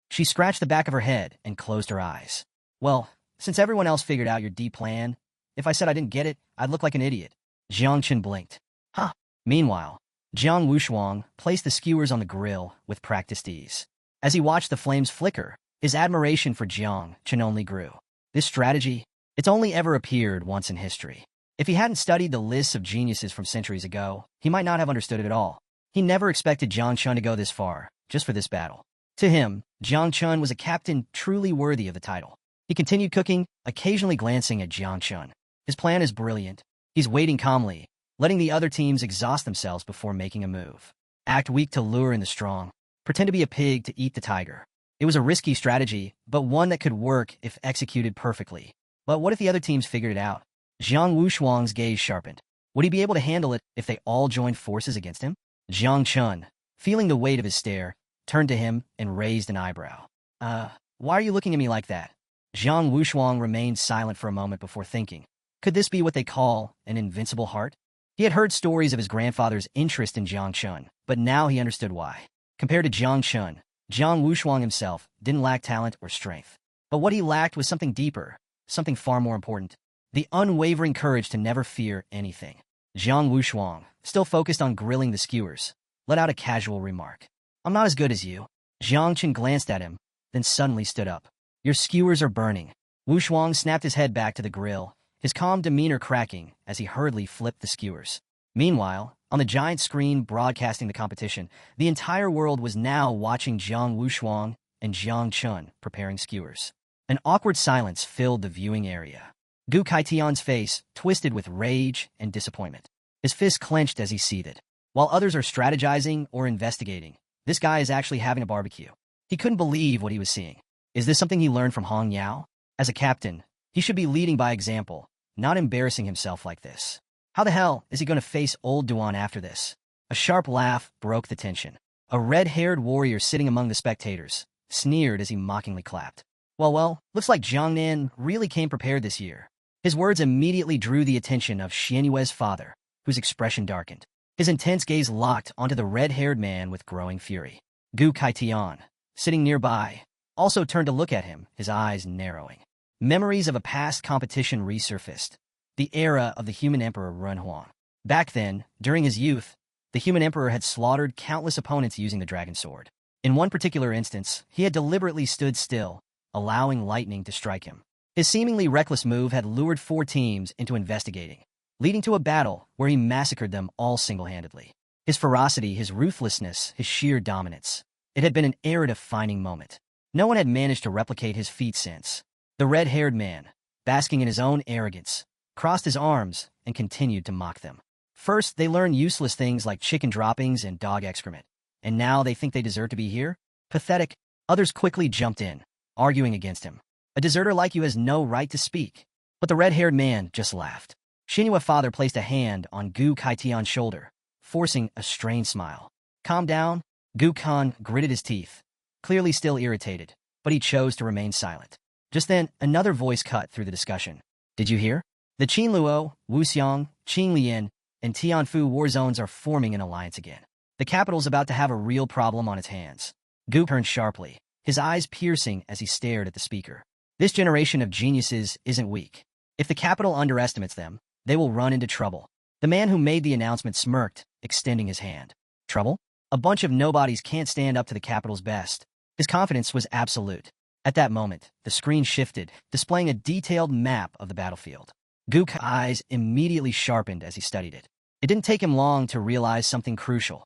She scratched the back of her head and closed her eyes. Well, since everyone else figured out your deep plan, if I said I didn't get it, I'd look like an idiot. Jiang Chun blinked. Huh. Meanwhile, Jiang Wushuang placed the skewers on the grill with practiced ease. As he watched the flames flicker, his admiration for Jiang Chun only grew. This strategy, it's only ever appeared once in history. If he hadn't studied the lists of geniuses from centuries ago, he might not have understood it at all. He never expected Jiang Chun to go this far, just for this battle. To him, Jiang Chun was a captain truly worthy of the title. He continued cooking, occasionally glancing at Jiang Chun. His plan is brilliant. He's waiting calmly, letting the other teams exhaust themselves before making a move. Act weak to lure in the strong. Pretend to be a pig to eat the tiger. It was a risky strategy, but one that could work if executed perfectly. But what if the other teams figured it out? Jiang Wushuang's gaze sharpened. Would he be able to handle it if they all joined forces against him? Jiang Chun, feeling the weight of his stare, turned to him and raised an eyebrow. Why are you looking at me like that? Jiang Wushuang remained silent for a moment before thinking. Could this be what they call an invincible heart? He had heard stories of his grandfather's interest in Jiang Chun, but now he understood why. Compared to Jiang Chun, Jiang Wushuang himself didn't lack talent or strength. But what he lacked was something deeper, something far more important. The unwavering courage to never fear anything. Jiang Wushuang, still focused on grilling the skewers, let out a casual remark. I'm not as good as you. Jiang Chun glanced at him, then suddenly stood up. Your skewers are burning. Wushuang snapped his head back to the grill, his calm demeanor cracking as he hurriedly flipped the skewers. Meanwhile, on the giant screen broadcasting the competition, the entire world was now watching Jiang Wushuang and Jiang Chun preparing skewers. An awkward silence filled the viewing area. Gu Kaitian's face twisted with rage and disappointment. His fists clenched as he seethed. While others are strategizing or investigating, this guy is actually having a barbecue. He couldn't believe what he was seeing. Is this something he learned from Hong Yao? As a captain, he should be leading by example, not embarrassing himself like this. How the hell is he going to face old Duan after this? A sharp laugh broke the tension. A red-haired warrior sitting among the spectators sneered as he mockingly clapped. Well, looks like Jiangnan really came prepared this year. His words immediately drew the attention of Xianyue's father, whose expression darkened. His intense gaze locked onto the red-haired man with growing fury. Gu Kaitian, sitting nearby, also turned to look at him, his eyes narrowing. Memories of a past competition resurfaced. The era of the human emperor Renhuang. Back then, during his youth, the human emperor had slaughtered countless opponents using the dragon sword. In one particular instance, he had deliberately stood still, allowing lightning to strike him. His seemingly reckless move had lured 4 teams into investigating, leading to a battle where he massacred them all single-handedly. His ferocity, his ruthlessness, his sheer dominance. It had been an era-defining moment. No one had managed to replicate his feat since. The red-haired man, basking in his own arrogance, crossed his arms and continued to mock them. First, they learned useless things like chicken droppings and dog excrement. And now they think they deserve to be here? Pathetic. Others quickly jumped in, arguing against him. A deserter like you has no right to speak. But the red-haired man just laughed. Xinhua father placed a hand on Gu Kaitian's shoulder, forcing a strained smile. Calm down, Gu Kan gritted his teeth, clearly still irritated, but he chose to remain silent. Just then, another voice cut through the discussion. Did you hear? The Qin Luo, Wuxiang, Qin Lian, and Tianfu war zones are forming an alliance again. The capital's about to have a real problem on its hands. Gu turned sharply, his eyes piercing as he stared at the speaker. This generation of geniuses isn't weak. If the capital underestimates them, they will run into trouble. The man who made the announcement smirked, extending his hand. Trouble? A bunch of nobodies can't stand up to the capital's best. His confidence was absolute. At that moment, the screen shifted, displaying a detailed map of the battlefield. Gu's eyes immediately sharpened as he studied it. It didn't take him long to realize something crucial.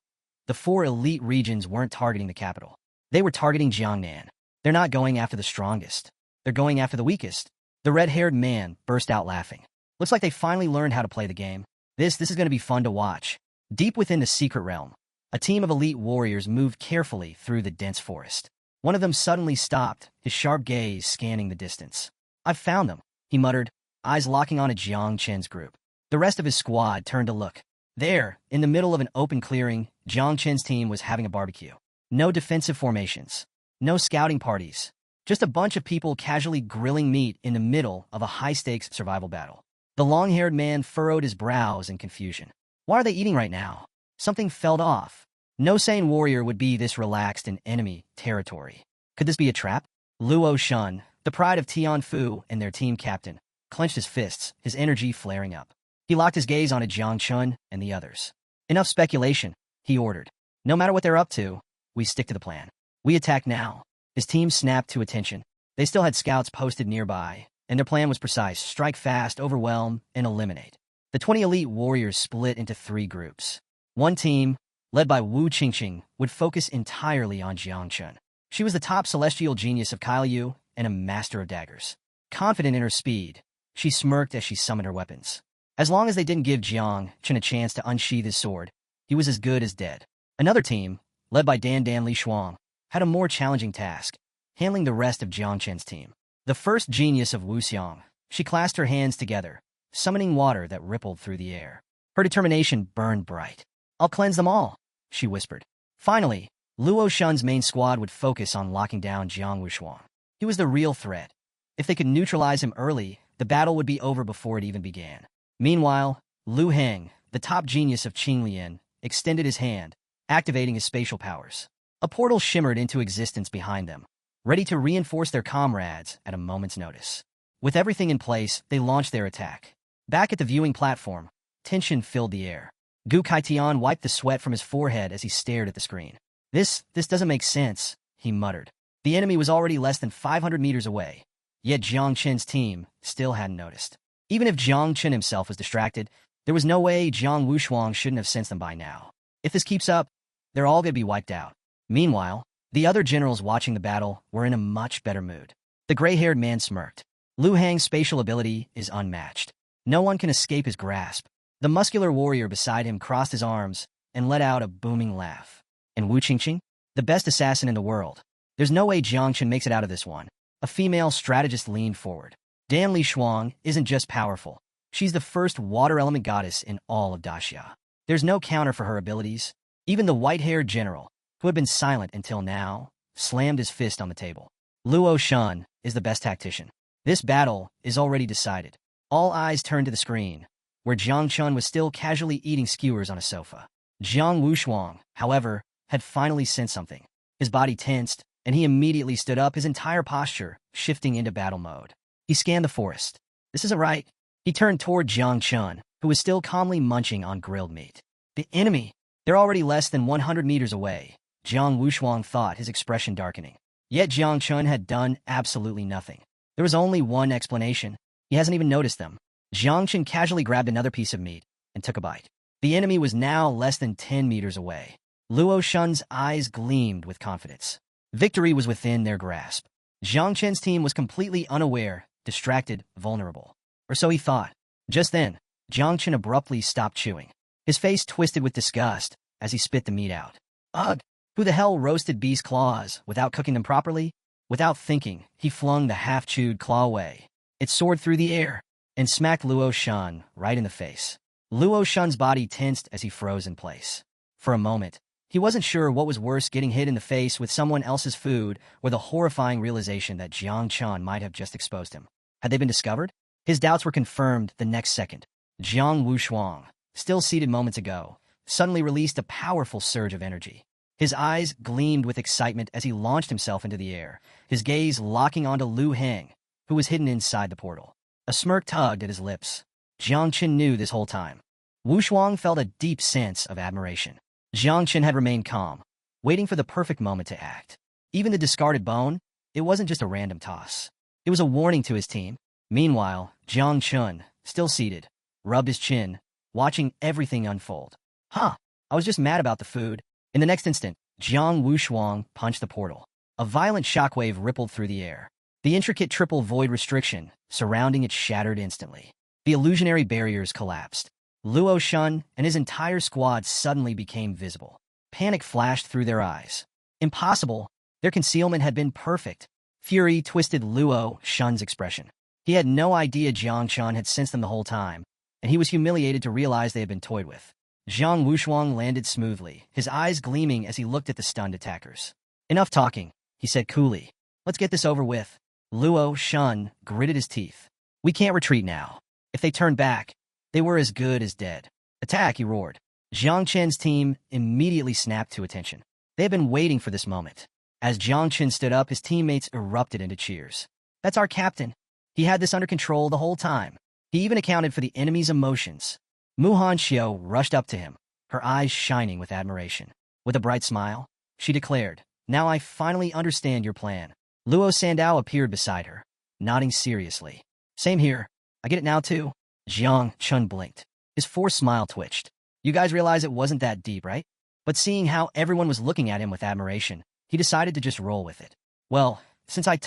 The 4 elite regions weren't targeting the capital. They were targeting Jiangnan. They're not going after the strongest. They're going after the weakest. The red-haired man burst out laughing. Looks like they finally learned how to play the game. This is going to be fun to watch. Deep within the secret realm, a team of elite warriors moved carefully through the dense forest. One of them suddenly stopped, his sharp gaze scanning the distance. I've found them, he muttered, eyes locking on a Jiang Chen's group. The rest of his squad turned to look. There, in the middle of an open clearing, Jiang Chen's team was having a barbecue. No defensive formations. No scouting parties. Just a bunch of people casually grilling meat in the middle of a high-stakes survival battle. The long-haired man furrowed his brows in confusion. Why are they eating right now? Something felt off. No sane warrior would be this relaxed in enemy territory. Could this be a trap? Luo Shun, the pride of Tianfu and their team captain, clenched his fists, his energy flaring up. He locked his gaze on Jiang Chun and the others. Enough speculation, he ordered. No matter what they're up to, we stick to the plan. We attack now. His team snapped to attention. They still had scouts posted nearby, and their plan was precise: strike fast, overwhelm, and eliminate. The 20 elite warriors split into 3 groups. One team, led by Wu Qingqing, would focus entirely on Jiang Chun. She was the top celestial genius of Kaiyu and a master of daggers. Confident in her speed, she smirked as she summoned her weapons. As long as they didn't give Jiang Chun a chance to unsheath his sword, he was as good as dead. Another team, led by Dan Li Shuang, had a more challenging task, handling the rest of Jiang Chen's team. The first genius of Wuxiang, she clasped her hands together, summoning water that rippled through the air. Her determination burned bright. I'll cleanse them all, she whispered. Finally, Luo Shun's main squad would focus on locking down Jiang Wuxuang. He was the real threat. If they could neutralize him early, the battle would be over before it even began. Meanwhile, Lu Heng, the top genius of Qinglian, extended his hand, activating his spatial powers. A portal shimmered into existence behind them, ready to reinforce their comrades at a moment's notice. With everything in place, they launched their attack. Back at the viewing platform, tension filled the air. Gu Kaitian wiped the sweat from his forehead as he stared at the screen. This doesn't make sense, he muttered. The enemy was already less than 500 meters away, yet Jiang Chen's team still hadn't noticed. Even if Jiang Chen himself was distracted, there was no way Jiang Wuxuang shouldn't have sensed them by now. If this keeps up, they're all going to be wiped out. Meanwhile, the other generals watching the battle were in a much better mood. The gray-haired man smirked. Lu Heng's spatial ability is unmatched. No one can escape his grasp. The muscular warrior beside him crossed his arms and let out a booming laugh. And Wu Qingqing? The best assassin in the world. There's no way Jiang Chen makes it out of this one. A female strategist leaned forward. Dan Li Shuang isn't just powerful. She's the first water element goddess in all of Daxia. There's no counter for her abilities. Even the white-haired general, who had been silent until now, slammed his fist on the table. Luo Shun is the best tactician. This battle is already decided. All eyes turned to the screen, where Jiang Chun was still casually eating skewers on a sofa. Jiang Wuxuang, however, had finally sensed something. His body tensed, and he immediately stood up, his entire posture shifting into battle mode. He scanned the forest. This isn't right. He turned toward Jiang Chun, who was still calmly munching on grilled meat. The enemy! They're already less than 100 meters away, Jiang Wuxuang thought, his expression darkening. Yet Jiang Chun had done absolutely nothing. There was only one explanation. He hasn't even noticed them. Jiang Chun casually grabbed another piece of meat and took a bite. The enemy was now less than 10 meters away. Luo Shun's eyes gleamed with confidence. Victory was within their grasp. Jiang Chen's team was completely unaware, distracted, vulnerable. Or so he thought. Just then, Jiang Chen abruptly stopped chewing. His face twisted with disgust as he spit the meat out. Ugh! Who the hell roasted beast claws without cooking them properly? Without thinking, he flung the half-chewed claw away. It soared through the air. and smacked Luo Shan right in the face. Luo Shan's body tensed as he froze in place. For a moment, he wasn't sure what was worse, getting hit in the face with someone else's food or the horrifying realization that Jiang Chun might have just exposed him. Had they been discovered? His doubts were confirmed the next second. Jiang Wushuang, still seated moments ago, suddenly released a powerful surge of energy. His eyes gleamed with excitement as he launched himself into the air, his gaze locking onto Lu Heng, who was hidden inside the portal. A smirk tugged at his lips. Jiang Qin knew this whole time. Wushuang felt a deep sense of admiration. Jiang Qin had remained calm, waiting for the perfect moment to act. Even the discarded bone, it wasn't just a random toss. It was a warning to his team. Meanwhile, Jiang Chun, still seated, rubbed his chin, watching everything unfold. I was just mad about the food. In the next instant, Jiang Wushuang punched the portal. A violent shockwave rippled through the air. The intricate triple void restriction surrounding it shattered instantly. The illusionary barriers collapsed. Luo Shan and his entire squad suddenly became visible. Panic flashed through their eyes. Impossible. Their concealment had been perfect. Fury twisted Luo Shan's expression. He had no idea Jiang Chun had sensed them the whole time, and he was humiliated to realize they had been toyed with. Jiang Wushuang landed smoothly, his eyes gleaming as he looked at the stunned attackers. Enough talking, he said coolly. Let's get this over with. Luo Shan gritted his teeth. We can't retreat now. If they turned back, they were as good as dead. Attack, he roared. Jiang Chen's team immediately snapped to attention. They had been waiting for this moment. As Jiang Chen stood up, his teammates erupted into cheers. That's our captain. He had this under control the whole time. He even accounted for the enemy's emotions. Muhan Xiao rushed up to him, her eyes shining with admiration. With a bright smile, she declared, Now I finally understand your plan. Luo Sandao appeared beside her, nodding seriously. Same here. I get it now too. Jiang Chun blinked. His forced smile twitched. You guys realize it wasn't that deep, right? But seeing how everyone was looking at him with admiration, he decided to just roll with it. Well, since I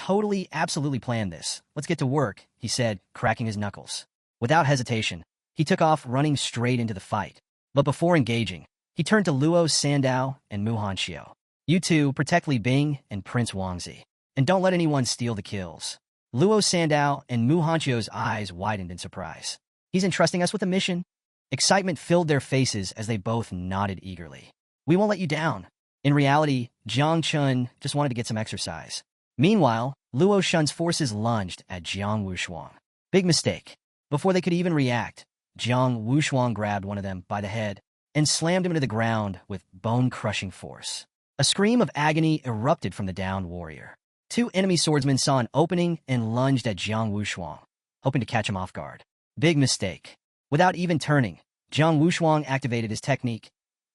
absolutely planned this, let's get to work, he said, cracking his knuckles. Without hesitation, he took off running straight into the fight. But before engaging, he turned to Luo Sandao and Muhan Xiao. You two protect Li Bing and Prince Wangzi, and don't let anyone steal the kills. Luo Sandao and Muhan Xiao's eyes widened in surprise. He's entrusting us with a mission. Excitement filled their faces as they both nodded eagerly. We won't let you down. In reality, Jiang Chun just wanted to get some exercise. Meanwhile, Luo Shan's forces lunged at Jiang Wushuang. Big mistake. Before they could even react, Jiang Wushuang grabbed one of them by the head and slammed him into the ground with bone-crushing force. A scream of agony erupted from the downed warrior. Two enemy swordsmen saw an opening and lunged at Jiang Wushuang, hoping to catch him off guard. Big mistake. Without even turning, Jiang Wushuang activated his technique,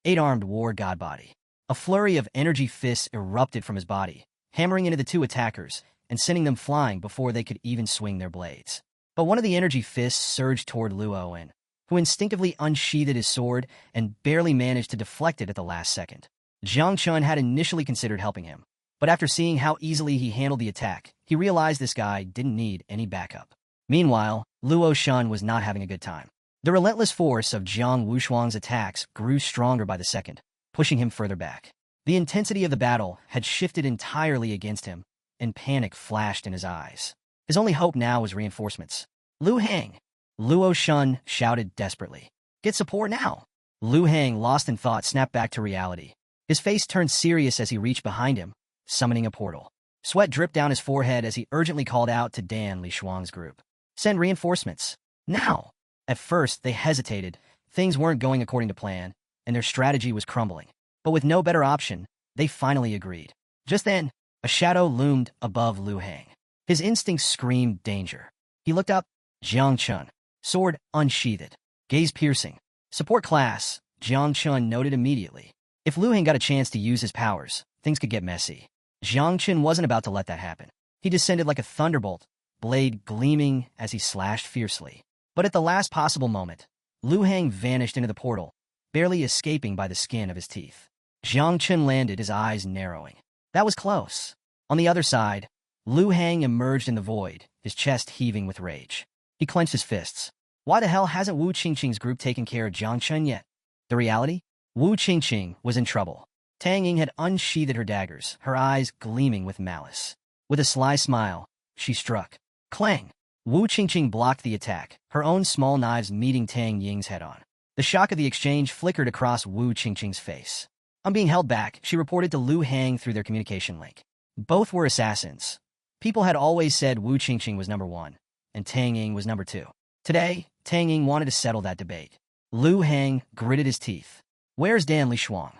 8-armed war god body. A flurry of energy fists erupted from his body, hammering into the two attackers and sending them flying before they could even swing their blades. But one of the energy fists surged toward Luo En, who instinctively unsheathed his sword and barely managed to deflect it at the last second. Jiang Chun had initially considered helping him, but after seeing how easily he handled the attack, he realized this guy didn't need any backup. Meanwhile, Luo Shan was not having a good time. The relentless force of Jiang Wushuang's attacks grew stronger by the second, pushing him further back. The intensity of the battle had shifted entirely against him, and panic flashed in his eyes. His only hope now was reinforcements. Lu Heng! Luo Shan shouted desperately. Get support now! Lu Heng, lost in thought, snapped back to reality. His face turned serious as he reached behind him, summoning a portal. Sweat dripped down his forehead as he urgently called out to Dan Li Shuang's group. Send reinforcements. Now! At first, they hesitated. Things weren't going according to plan, and their strategy was crumbling. But with no better option, they finally agreed. Just then, a shadow loomed above Lu Heng. His instincts screamed danger. He looked up. Jiang Chun. Sword unsheathed. Gaze piercing. Support class, Jiang Chun noted immediately. If Lu Heng got a chance to use his powers, things could get messy. Jiang Chun wasn't about to let that happen. He descended like a thunderbolt, blade gleaming as he slashed fiercely. But at the last possible moment, Lu Heng vanished into the portal, barely escaping by the skin of his teeth. Jiang Chun landed, his eyes narrowing. That was close. On the other side, Lu Heng emerged in the void, his chest heaving with rage. He clenched his fists. Why the hell hasn't Wu Qingqing's group taken care of Jiang Chun yet? The reality? Wu Qingqing was in trouble. Tang Ying had unsheathed her daggers, her eyes gleaming with malice. With a sly smile, she struck. Clang! Wu Qingqing blocked the attack, her own small knives meeting Tang Ying's head-on. The shock of the exchange flickered across Wu Qingqing's face. "I'm being held back," she reported to Lu Hang through their communication link. Both were assassins. People had always said Wu Qingqing was number 1, and Tang Ying was number 2. Today, Tang Ying wanted to settle that debate. Lu Hang gritted his teeth. "Where's Dan Lishuang?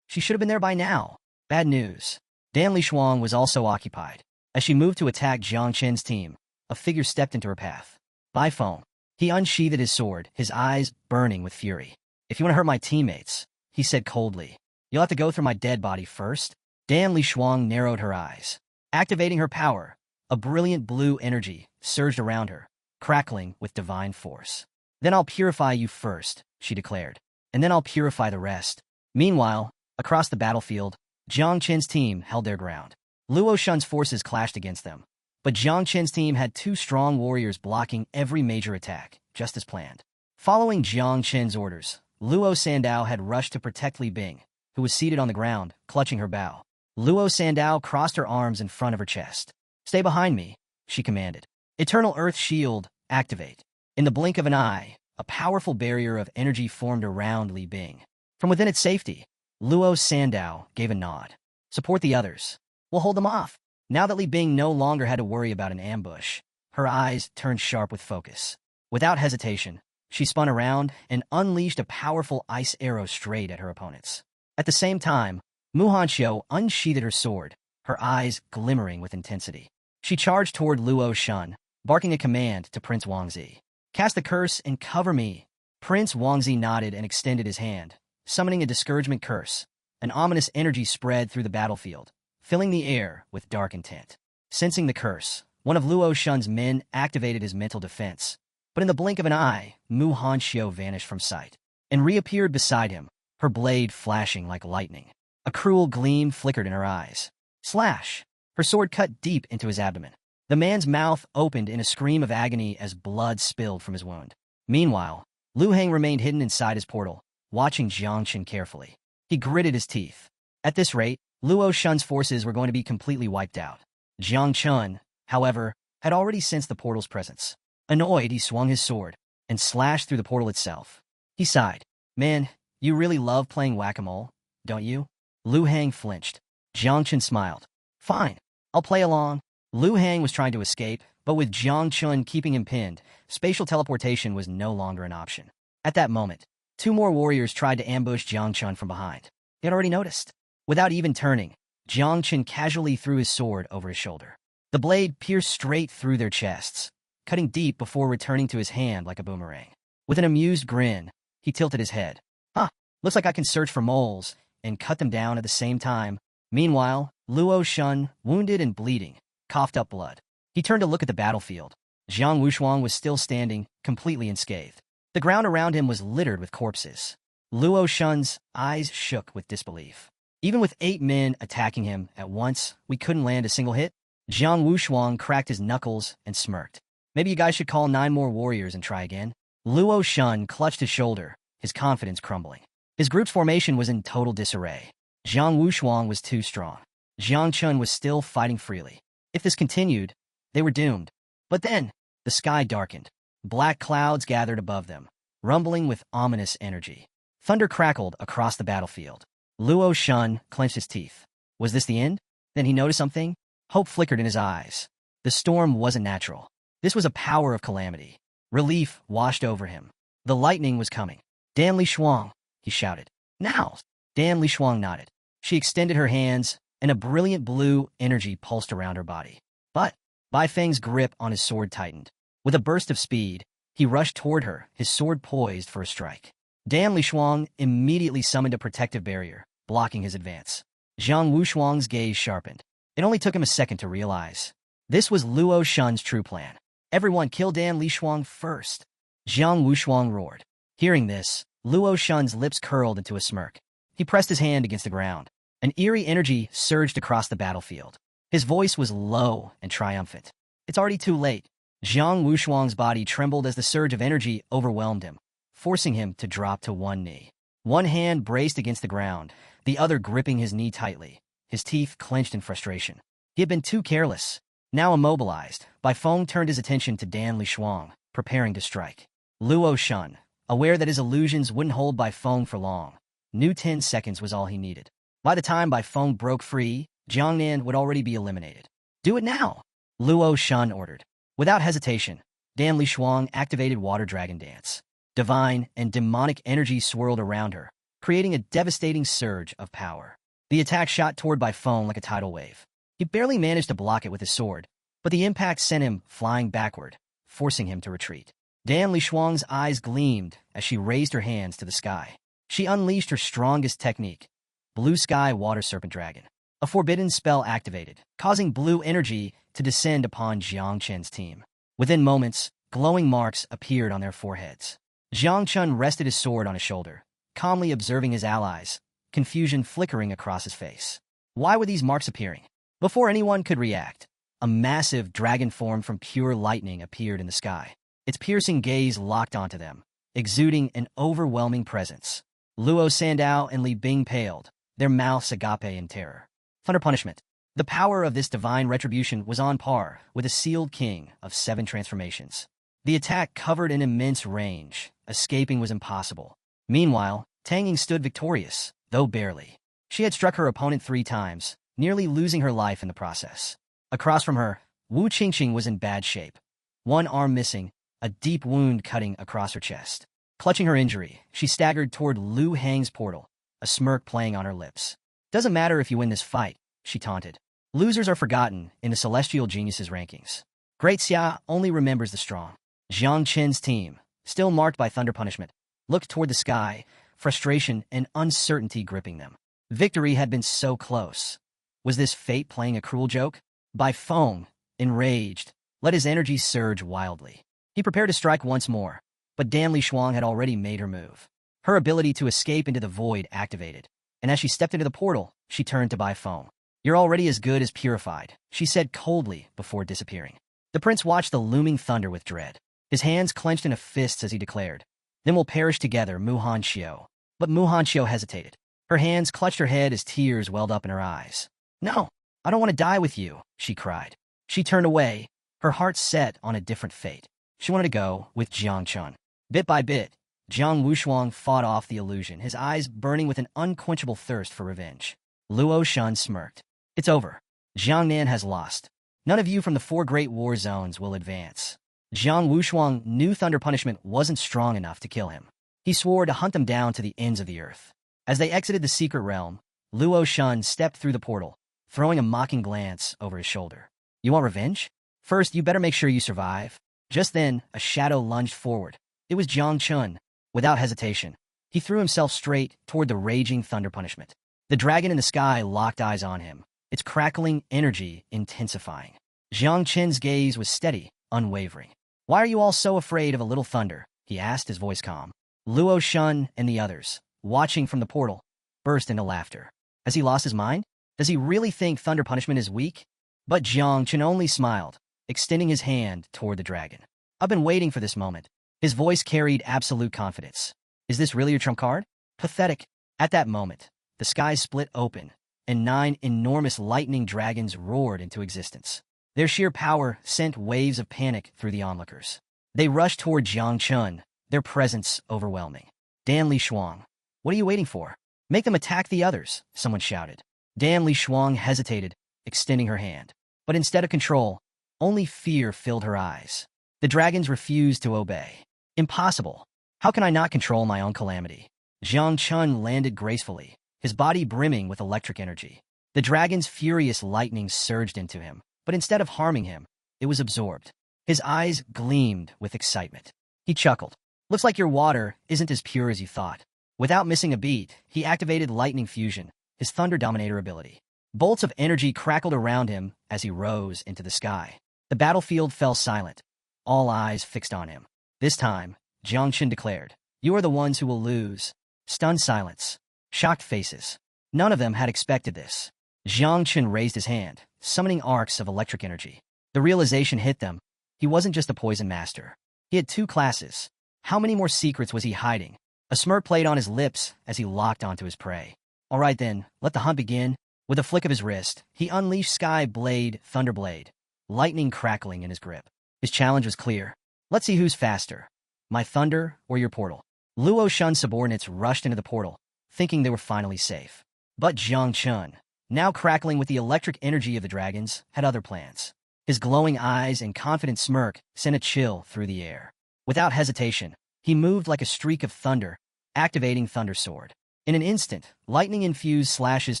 She should have been there by now." Bad news. Dan Lishuang was also occupied. As she moved to attack Jiang Chen's team, a figure stepped into her path. By phone. He unsheathed his sword, his eyes burning with fury. "If you want to hurt my teammates," he said coldly, "you'll have to go through my dead body first." Dan Lishuang narrowed her eyes. Activating her power, a brilliant blue energy surged around her, crackling with divine force. "Then I'll purify you first," she declared, "and then I'll purify the rest." Meanwhile, across the battlefield, Jiang Chen's team held their ground. Luo Shun's forces clashed against them, but Jiang Chen's team had 2 strong warriors blocking every major attack, just as planned. Following Jiang Chen's orders, Luo Sandao had rushed to protect Li Bing, who was seated on the ground, clutching her bow. Luo Sandao crossed her arms in front of her chest. "Stay behind me," she commanded. "Eternal Earth Shield, activate." In the blink of an eye, a powerful barrier of energy formed around Li Bing. From within its safety, Luo Sandao gave a nod. "Support the others. We'll hold them off." Now that Li Bing no longer had to worry about an ambush, her eyes turned sharp with focus. Without hesitation, she spun around and unleashed a powerful ice arrow straight at her opponents. At the same time, Mu Hanxiu unsheathed her sword, her eyes glimmering with intensity. She charged toward Luo Shun, barking a command to Prince Wangzi. "Cast the curse and cover me." Prince Wangzi nodded and extended his hand, summoning a discouragement curse. An ominous energy spread through the battlefield, filling the air with dark intent. Sensing the curse, one of Luo Shun's men activated his mental defense. But in the blink of an eye, Mu Hanxiu vanished from sight and reappeared beside him, her blade flashing like lightning. A cruel gleam flickered in her eyes. Slash! Her sword cut deep into his abdomen. The man's mouth opened in a scream of agony as blood spilled from his wound. Meanwhile, Lu Hang remained hidden inside his portal, watching Jiang Chen carefully. He gritted his teeth. At this rate, Luo Shun's forces were going to be completely wiped out. Jiang Chen, however, had already sensed the portal's presence. Annoyed, he swung his sword and slashed through the portal itself. He sighed. "Man, you really love playing whack-a-mole, don't you?" Lu Hang flinched. Jiang Chen smiled. "Fine, I'll play along." Lu Hang was trying to escape, but with Jiang Chen keeping him pinned, spatial teleportation was no longer an option. At that moment, 2 more warriors tried to ambush Jiang Chen from behind. They had already noticed. Without even turning, Jiang Chen casually threw his sword over his shoulder. The blade pierced straight through their chests, cutting deep before returning to his hand like a boomerang. With an amused grin, he tilted his head. "Huh, looks like I can search for moles and cut them down at the same time." Meanwhile, Luo Shun, wounded and bleeding, coughed up blood. He turned to look at the battlefield. Jiang Wushuang was still standing, completely unscathed. The ground around him was littered with corpses. Luo Shun's eyes shook with disbelief. "Even with 8 men attacking him at once, we couldn't land a single hit?" Jiang Wushuang cracked his knuckles and smirked. "Maybe you guys should call 9 more warriors and try again." Luo Shun clutched his shoulder, his confidence crumbling. His group's formation was in total disarray. Jiang Wushuang was too strong. Jiang Chen was still fighting freely. If this continued, they were doomed. But then, the sky darkened. Black clouds gathered above them, rumbling with ominous energy. Thunder crackled across the battlefield. Luo Shun clenched his teeth. Was this the end? Then he noticed something. Hope flickered in his eyes. The storm wasn't natural. This was a power of calamity. Relief washed over him. The lightning was coming. "Dan Lishuang," he shouted. "Now!" Dan Lishuang nodded. She extended her hands, and a brilliant blue energy pulsed around her body. But Bai Feng's grip on his sword tightened. With a burst of speed, he rushed toward her, his sword poised for a strike. Dan Lishuang immediately summoned a protective barrier, blocking his advance. Jiang Wushuang's gaze sharpened. It only took him a second to realize. This was Luo Shun's true plan. "Everyone kill Dan Lishuang first." Jiang Wushuang roared. Hearing this, Luo Shun's lips curled into a smirk. He pressed his hand against the ground. An eerie energy surged across the battlefield. His voice was low and triumphant. "It's already too late." Jiang Wushuang's body trembled as the surge of energy overwhelmed him, forcing him to drop to one knee. One hand braced against the ground, the other gripping his knee tightly, his teeth clenched in frustration. He had been too careless. Now immobilized, Bai Feng turned his attention to Dan Lishuang, preparing to strike. Luo Shun, aware that his illusions wouldn't hold Bai Feng for long, knew 10 seconds was all he needed. By the time Bai Feng broke free, Jiangnan would already be eliminated. Do it now, Luo Shun ordered. Without hesitation, Dan Lishuang activated Water Dragon Dance. Divine and demonic energy swirled around her, creating a devastating surge of power. The attack shot toward Bai Feng like a tidal wave. He barely managed to block it with his sword, but the impact sent him flying backward, forcing him to retreat. Dan Lishuang's eyes gleamed as she raised her hands to the sky. She unleashed her strongest technique, Blue Sky Water Serpent Dragon. A forbidden spell activated, causing blue energy to descend upon Jiang Chen's team. Within moments, glowing marks appeared on their foreheads. Jiang Chen rested his sword on his shoulder, calmly observing his allies, confusion flickering across his face. Why were these marks appearing? Before anyone could react, a massive dragon form from pure lightning appeared in the sky. Its piercing gaze locked onto them, exuding an overwhelming presence. Luo Sandao and Li Bing paled, their mouths agape in terror. Thunder Punishment. The power of this divine retribution was on par with a sealed king of 7 transformations. The attack covered an immense range. Escaping was impossible. Meanwhile, Tang Ying stood victorious, though barely. She had struck her opponent 3 times, nearly losing her life in the process. Across from her, Wu Qingqing was in bad shape. One arm missing, a deep wound cutting across her chest. Clutching her injury, she staggered toward Lu Hang's portal, a smirk playing on her lips. Doesn't matter if you win this fight, she taunted. Losers are forgotten in the Celestial Geniuses rankings. Great Xia only remembers the strong. Jiang Chen's team, still marked by Thunder Punishment, looked toward the sky, frustration and uncertainty gripping them. Victory had been so close. Was this fate playing a cruel joke? Bai Feng, enraged, let his energy surge wildly. He prepared to strike once more, but Dan Lishuang had already made her move. Her ability to escape into the void activated, and as she stepped into the portal, she turned to Bai Feng. You're already as good as purified, she said coldly before disappearing. The prince watched the looming thunder with dread. His hands clenched into fists as he declared, Then we'll perish together, Muhan Xiao. But Muhan Xiao hesitated. Her hands clutched her head as tears welled up in her eyes. No, I don't want to die with you, she cried. She turned away, her heart set on a different fate. She wanted to go with Jiang Chen. Bit by bit, Jiang Wushuang fought off the illusion, his eyes burning with an unquenchable thirst for revenge. Luo Shun smirked. It's over. Jiang Nan has lost. None of you from the 4 great war zones will advance. Jiang Wushuang knew Thunder Punishment wasn't strong enough to kill him. He swore to hunt them down to the ends of the earth. As they exited the secret realm, Luo Shun stepped through the portal, throwing a mocking glance over his shoulder. You want revenge? First, you better make sure you survive. Just then, a shadow lunged forward. It was Jiang Chen. Without hesitation, he threw himself straight toward the raging Thunder Punishment. The dragon in the sky locked eyes on him, its crackling energy intensifying. Jiang Chen's gaze was steady, unwavering. Why are you all so afraid of a little thunder? He asked, his voice calm. Luo Shun and the others, watching from the portal, burst into laughter. Has he lost his mind? Does he really think Thunder Punishment is weak? But Jiang Chen only smiled, extending his hand toward the dragon. I've been waiting for this moment. His voice carried absolute confidence. Is this really your trump card? Pathetic. At that moment, the sky split open, and 9 enormous lightning dragons roared into existence. Their sheer power sent waves of panic through the onlookers. They rushed toward Jiang Chen, their presence overwhelming. Dan Lishuang, what are you waiting for? Make them attack the others, someone shouted. Dan Lishuang hesitated, extending her hand. But instead of control, only fear filled her eyes. The dragons refused to obey. Impossible. How can I not control my own calamity? Jiang Chen landed gracefully, his body brimming with electric energy. The dragon's furious lightning surged into him, but instead of harming him, it was absorbed. His eyes gleamed with excitement. He chuckled. Looks like your water isn't as pure as you thought. Without missing a beat, he activated Lightning Fusion, his Thunder Dominator ability. Bolts of energy crackled around him as he rose into the sky. The battlefield fell silent, all eyes fixed on him. This time, Jiang Chen declared, You are the ones who will lose. Stunned silence. Shocked faces. None of them had expected this. Jiang Chen raised his hand, summoning arcs of electric energy. The realization hit them. He wasn't just a poison master. He had 2 classes. How many more secrets was he hiding? A smirk played on his lips as he locked onto his prey. All right then, let the hunt begin. With a flick of his wrist, he unleashed Sky Blade, Thunderblade, lightning crackling in his grip. His challenge was clear. Let's see who's faster, my thunder or your portal. Luo Shun's subordinates rushed into the portal, thinking they were finally safe. But Jiang Chun, now crackling with the electric energy of the dragons, had other plans. His glowing eyes and confident smirk sent a chill through the air. Without hesitation, he moved like a streak of thunder, activating Thunder Sword. In an instant, lightning-infused slashes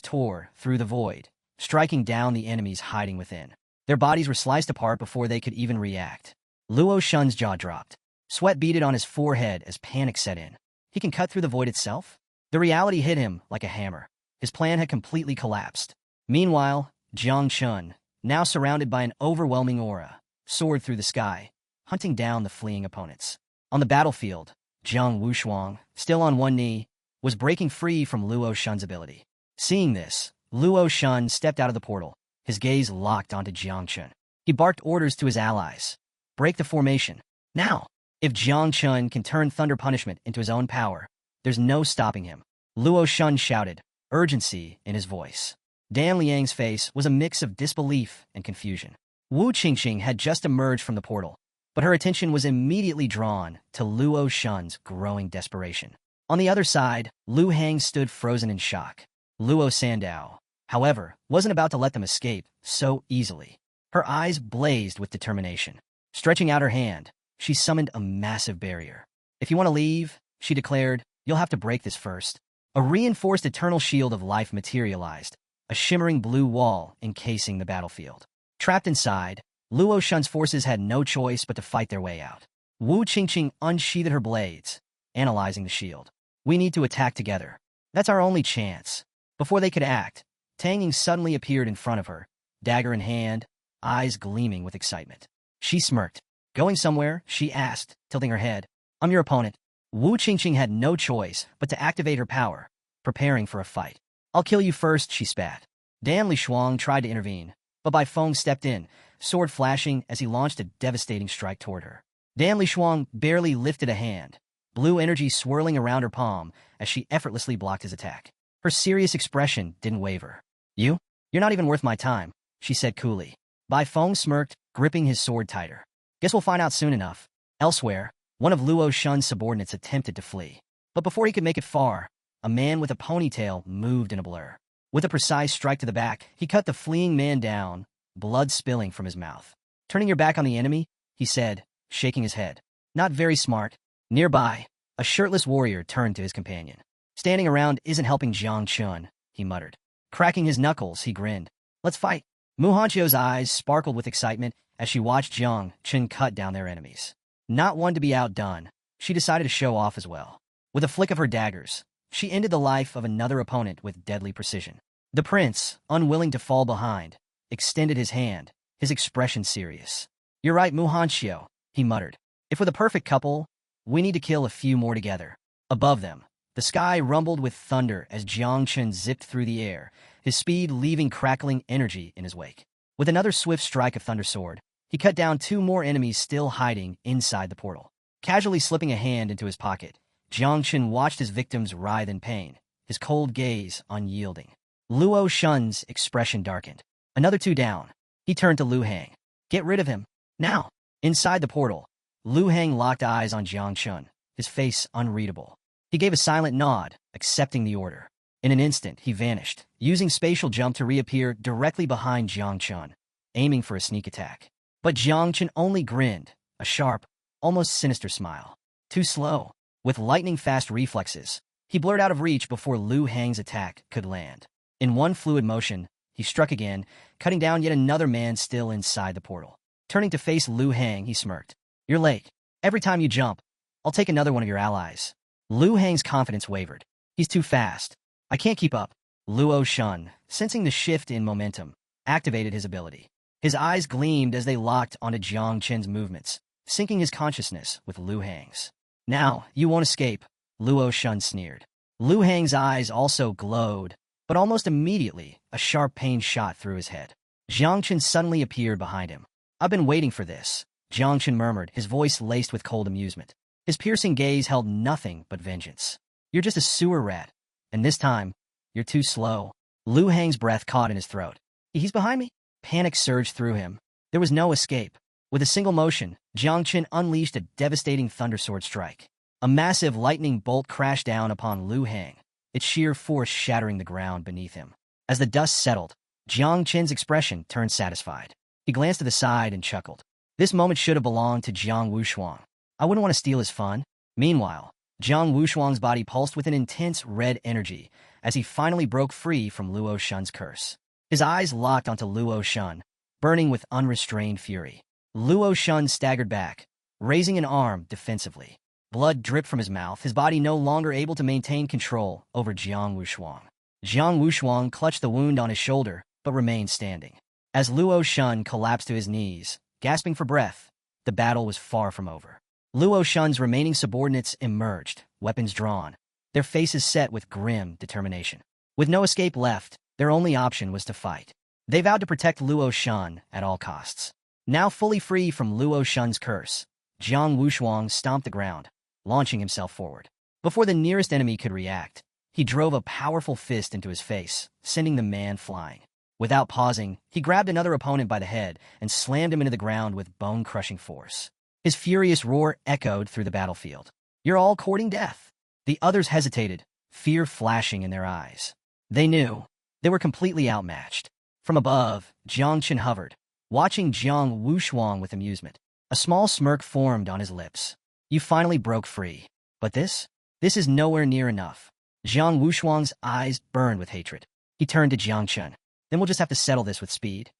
tore through the void, striking down the enemies hiding within. Their bodies were sliced apart before they could even react. Luo Shun's jaw dropped. Sweat beaded on his forehead as panic set in. He can cut through the void itself? The reality hit him like a hammer. His plan had completely collapsed. Meanwhile, Jiang Chun, now surrounded by an overwhelming aura, soared through the sky, hunting down the fleeing opponents. On the battlefield, Jiang Wushuang, still on one knee, was breaking free from Luo Shun's ability. Seeing this, Luo Shun stepped out of the portal, his gaze locked onto Jiang Chun. He barked orders to his allies. Break the formation. Now! If Jiang Chun can turn Thunder Punishment into his own power, there's no stopping him. Luo Shun shouted, urgency in his voice. Dan Liang's face was a mix of disbelief and confusion. Wu Qingqing had just emerged from the portal, but her attention was immediately drawn to Luo Shun's growing desperation. On the other side, Lu Hang stood frozen in shock. Luo Sandao, however, wasn't about to let them escape so easily. Her eyes blazed with determination. Stretching out her hand, she summoned a massive barrier. If you want to leave, she declared, you'll have to break this first. A reinforced eternal shield of life materialized, a shimmering blue wall encasing the battlefield. Trapped inside, Luo Shun's forces had no choice but to fight their way out. Wu Qingqing unsheathed her blades, analyzing the shield. We need to attack together. That's our only chance. Before they could act, Tang Ying suddenly appeared in front of her, dagger in hand, eyes gleaming with excitement. She smirked. Going somewhere? She asked, tilting her head. I'm your opponent. Wu Qingqing had no choice but to activate her power, preparing for a fight. I'll kill you first, she spat. Dan Lishuang tried to intervene, but Bai Feng stepped in, sword flashing as he launched a devastating strike toward her. Dan Lishuang barely lifted a hand, blue energy swirling around her palm as she effortlessly blocked his attack. Her serious expression didn't waver. You're not even worth my time, she said coolly. Bai Feng smirked, gripping his sword tighter. Guess we'll find out soon enough. Elsewhere, one of Luo Shun's subordinates attempted to flee. But before he could make it far, a man with a ponytail moved in a blur. With a precise strike to the back, he cut the fleeing man down, blood spilling from his mouth. Turning your back on the enemy, he said, shaking his head. Not very smart. Nearby, a shirtless warrior turned to his companion. Standing around isn't helping Jiang Chun, he muttered. Cracking his knuckles, he grinned. Let's fight. Mu Hanchio's eyes sparkled with excitement as she watched Jiang Chun cut down their enemies. Not one to be outdone, she decided to show off as well. With a flick of her daggers, she ended the life of another opponent with deadly precision. The prince, unwilling to fall behind, extended his hand, his expression serious. You're right, Mu Hanchio, he muttered. If we're the perfect couple, we need to kill a few more together. Above them, the sky rumbled with thunder as Jiang Chun zipped through the air, his speed leaving crackling energy in his wake. With another swift strike of Thunder Sword, he cut down two more enemies still hiding inside the portal. Casually slipping a hand into his pocket, Jiang Chun watched his victims writhe in pain, his cold gaze unyielding. Luo Shun's expression darkened. Another two down. He turned to Lu Hang. Get rid of him. Now. Inside the portal, Lu Hang locked eyes on Jiang Chun, his face unreadable. He gave a silent nod, accepting the order. In an instant, he vanished, using spatial jump to reappear directly behind Jiang Chun, aiming for a sneak attack. But Jiang Chun only grinned, a sharp, almost sinister smile. Too slow. With lightning-fast reflexes, he blurred out of reach before Lu Hang's attack could land. In one fluid motion, he struck again, cutting down yet another man still inside the portal. Turning to face Lu Hang, he smirked. You're late. Every time you jump, I'll take another one of your allies. Lu Hang's confidence wavered. He's too fast. I can't keep up. Luo Shun, sensing the shift in momentum, activated his ability. His eyes gleamed as they locked onto Jiang Chun's movements, syncing his consciousness with Lu Hang's. Now, you won't escape, Luo Shun sneered. Lu Hang's eyes also glowed, but almost immediately, a sharp pain shot through his head. Jiang Chun suddenly appeared behind him. I've been waiting for this, Jiang Chun murmured, his voice laced with cold amusement. His piercing gaze held nothing but vengeance. You're just a sewer rat, and this time, you're too slow. Lu Hang's breath caught in his throat. He's behind me? Panic surged through him. There was no escape. With a single motion, Jiang Qin unleashed a devastating thundersword strike. A massive lightning bolt crashed down upon Lu Hang, its sheer force shattering the ground beneath him. As the dust settled, Jiang Qin's expression turned satisfied. He glanced to the side and chuckled. This moment should have belonged to Jiang Wushuang. I wouldn't want to steal his fun. Meanwhile, Jiang Wushuang's body pulsed with an intense red energy as he finally broke free from Luo Shun's curse. His eyes locked onto Luo Shun, burning with unrestrained fury. Luo Shun staggered back, raising an arm defensively. Blood dripped from his mouth, his body no longer able to maintain control over Jiang Wushuang. Jiang Wushuang clutched the wound on his shoulder, but remained standing. As Luo Shun collapsed to his knees, gasping for breath, the battle was far from over. Luo Shun's remaining subordinates emerged, weapons drawn, their faces set with grim determination. With no escape left, their only option was to fight. They vowed to protect Luo Shun at all costs. Now fully free from Luo Shun's curse, Jiang Wushuang stomped the ground, launching himself forward. Before the nearest enemy could react, he drove a powerful fist into his face, sending the man flying. Without pausing, he grabbed another opponent by the head and slammed him into the ground with bone-crushing force. His furious roar echoed through the battlefield. "You're all courting death." The others hesitated, fear flashing in their eyes. They knew they were completely outmatched. From above, Jiang Qin hovered, watching Jiang Wushuang with amusement. A small smirk formed on his lips. "You finally broke free. But this is nowhere near enough." Jiang Wushuang's eyes burned with hatred. He turned to Jiang Qin. "Then we'll just have to settle this with speed.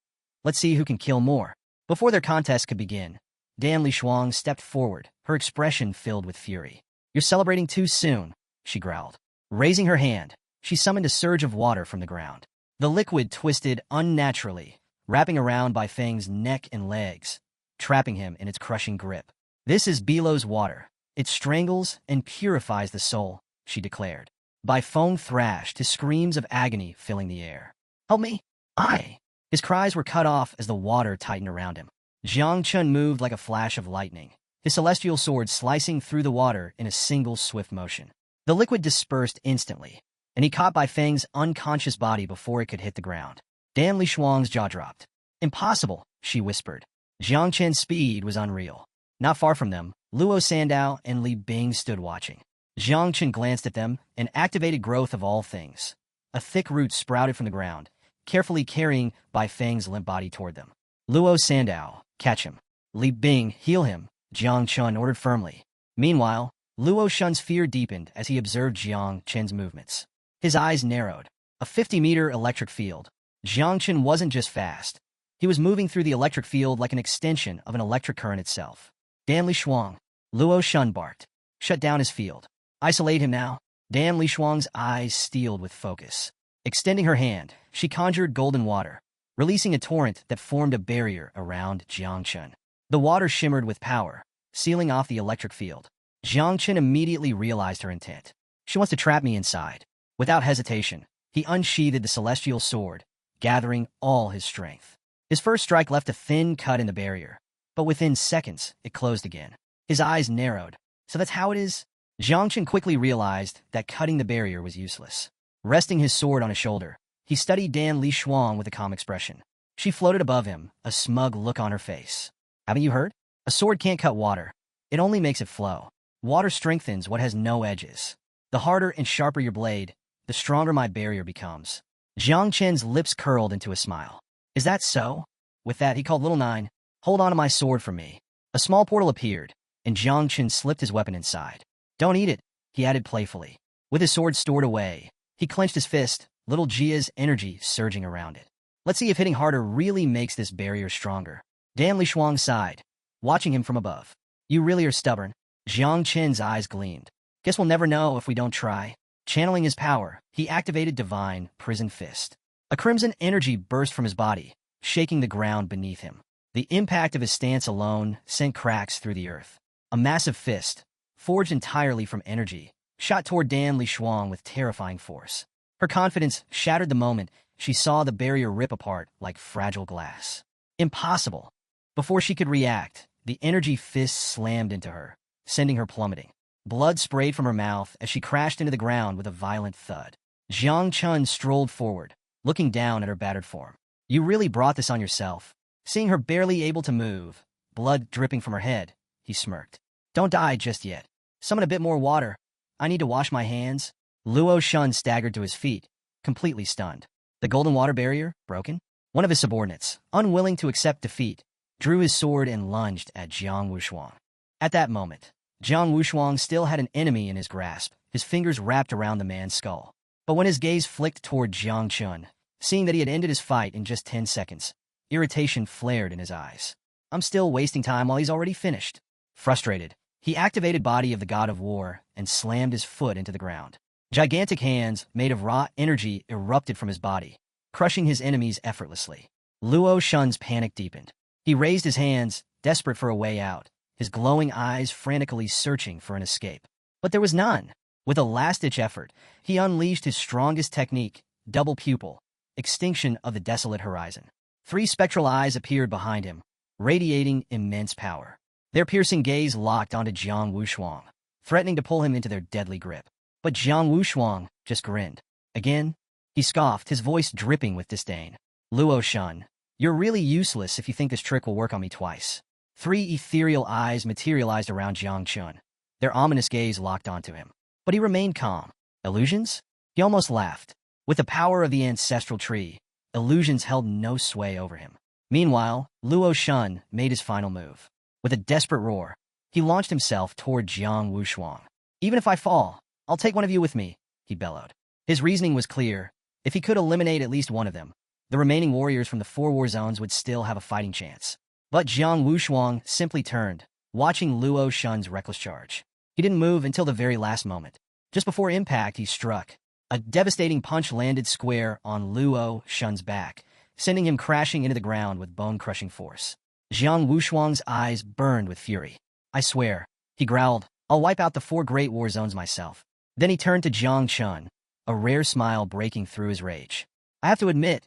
Let's see who can kill more." Before their contest could begin, Dan Lishuang stepped forward, her expression filled with fury. "You're celebrating too soon," she growled. Raising her hand, she summoned a surge of water from the ground. The liquid twisted unnaturally, wrapping around Bai Feng's neck and legs, trapping him in its crushing grip. "This is Belo's water. It strangles and purifies the soul," she declared. Bai Feng thrashed, his screams of agony filling the air. "Help me! I!" His cries were cut off as the water tightened around him. Jiang Qin moved like a flash of lightning, his celestial sword slicing through the water in a single swift motion. The liquid dispersed instantly, and he caught Bai Feng's unconscious body before it could hit the ground. Dan Lishuang's jaw dropped. "Impossible," she whispered. Jiang Qin's speed was unreal. Not far from them, Luo Sandao and Li Bing stood watching. Jiang Qin glanced at them and activated growth of all things. A thick root sprouted from the ground, carefully carrying Bai Feng's limp body toward them. "Luo Sandao, catch him. Li Bing, heal him," Jiang Qin ordered firmly. Meanwhile, Luo Shun's fear deepened as he observed Jiang Qin's movements. His eyes narrowed. A 50-meter electric field. Jiang Qin wasn't just fast. He was moving through the electric field like an extension of an electric current itself. "Dan Lishuang," Luo Shun barked. "Shut down his field. Isolate him now." Dan Lishuang's eyes steeled with focus. Extending her hand, she conjured golden water, releasing a torrent that formed a barrier around Jiang Qin. The water shimmered with power, sealing off the electric field. Jiang Qin immediately realized her intent. "She wants to trap me inside." Without hesitation, he unsheathed the celestial sword, gathering all his strength. His first strike left a thin cut in the barrier, but within seconds, it closed again. His eyes narrowed. "So that's how it is?" Jiang Qin quickly realized that cutting the barrier was useless. Resting his sword on his shoulder, he studied Dan Lishuang with a calm expression. She floated above him, a smug look on her face. "Haven't you heard? A sword can't cut water. It only makes it flow. Water strengthens what has no edges. The harder and sharper your blade, the stronger my barrier becomes." Jiang Qin's lips curled into a smile. "Is that so?" With that, he called Little Nine, "Hold on to my sword for me." A small portal appeared, and Jiang Qin slipped his weapon inside. "Don't eat it," he added playfully. With his sword stored away, he clenched his fist, little Jia's energy surging around it. "Let's see if hitting harder really makes this barrier stronger." Dan Lishuang sighed, watching him from above. "You really are stubborn." Jiang Qin's eyes gleamed. "Guess we'll never know if we don't try." Channeling his power, he activated Divine Prison Fist. A crimson energy burst from his body, shaking the ground beneath him. The impact of his stance alone sent cracks through the earth. A massive fist, forged entirely from energy, shot toward Dan Lishuang with terrifying force. Her confidence shattered the moment she saw the barrier rip apart like fragile glass. Impossible! Before she could react, the energy fist slammed into her, sending her plummeting. Blood sprayed from her mouth as she crashed into the ground with a violent thud. Jiang Qin strolled forward, looking down at her battered form. "You really brought this on yourself." Seeing her barely able to move, blood dripping from her head, he smirked. Don't die just yet. Summon a bit more water. I need to wash my hands. Luo Shun staggered to his feet, completely stunned. The golden water barrier, broken? One of his subordinates, unwilling to accept defeat, drew his sword and lunged at Jiang Wushuang. At that moment, Jiang Wushuang still had an enemy in his grasp, his fingers wrapped around the man's skull. But when his gaze flicked toward Jiang Chun, seeing that he had ended his fight in just 10 seconds, irritation flared in his eyes. I'm still wasting time while he's already finished. Frustrated, he activated Body of the God of War and slammed his foot into the ground. Gigantic hands made of raw energy erupted from his body, crushing his enemies effortlessly. Luo Shun's panic deepened. He raised his hands, desperate for a way out, his glowing eyes frantically searching for an escape. But there was none. With a last-ditch effort, he unleashed his strongest technique, double pupil, extinction of the desolate horizon. 3 spectral eyes appeared behind him, radiating immense power. Their piercing gaze locked onto Jiang Wushuang, threatening to pull him into their deadly grip. But Jiang Wushuang just grinned. Again, he scoffed, his voice dripping with disdain. Luo Shun, you're really useless if you think this trick will work on me twice. 3 ethereal eyes materialized around Jiang Chun, their ominous gaze locked onto him. But he remained calm. Illusions? He almost laughed. With the power of the ancestral tree, illusions held no sway over him. Meanwhile, Luo Shun made his final move. With a desperate roar, he launched himself toward Jiang Wushuang. Even if I fall, I'll take one of you with me, he bellowed. His reasoning was clear. If he could eliminate at least one of them, the remaining warriors from the 4 war zones would still have a fighting chance. But Jiang Wushuang simply turned, watching Luo Shun's reckless charge. He didn't move until the very last moment. Just before impact, he struck. A devastating punch landed square on Luo Shun's back, sending him crashing into the ground with bone-crushing force. Jiang Wushuang's eyes burned with fury. I swear, he growled, I'll wipe out the 4 great war zones myself. Then he turned to Jiang Chun, a rare smile breaking through his rage. I have to admit,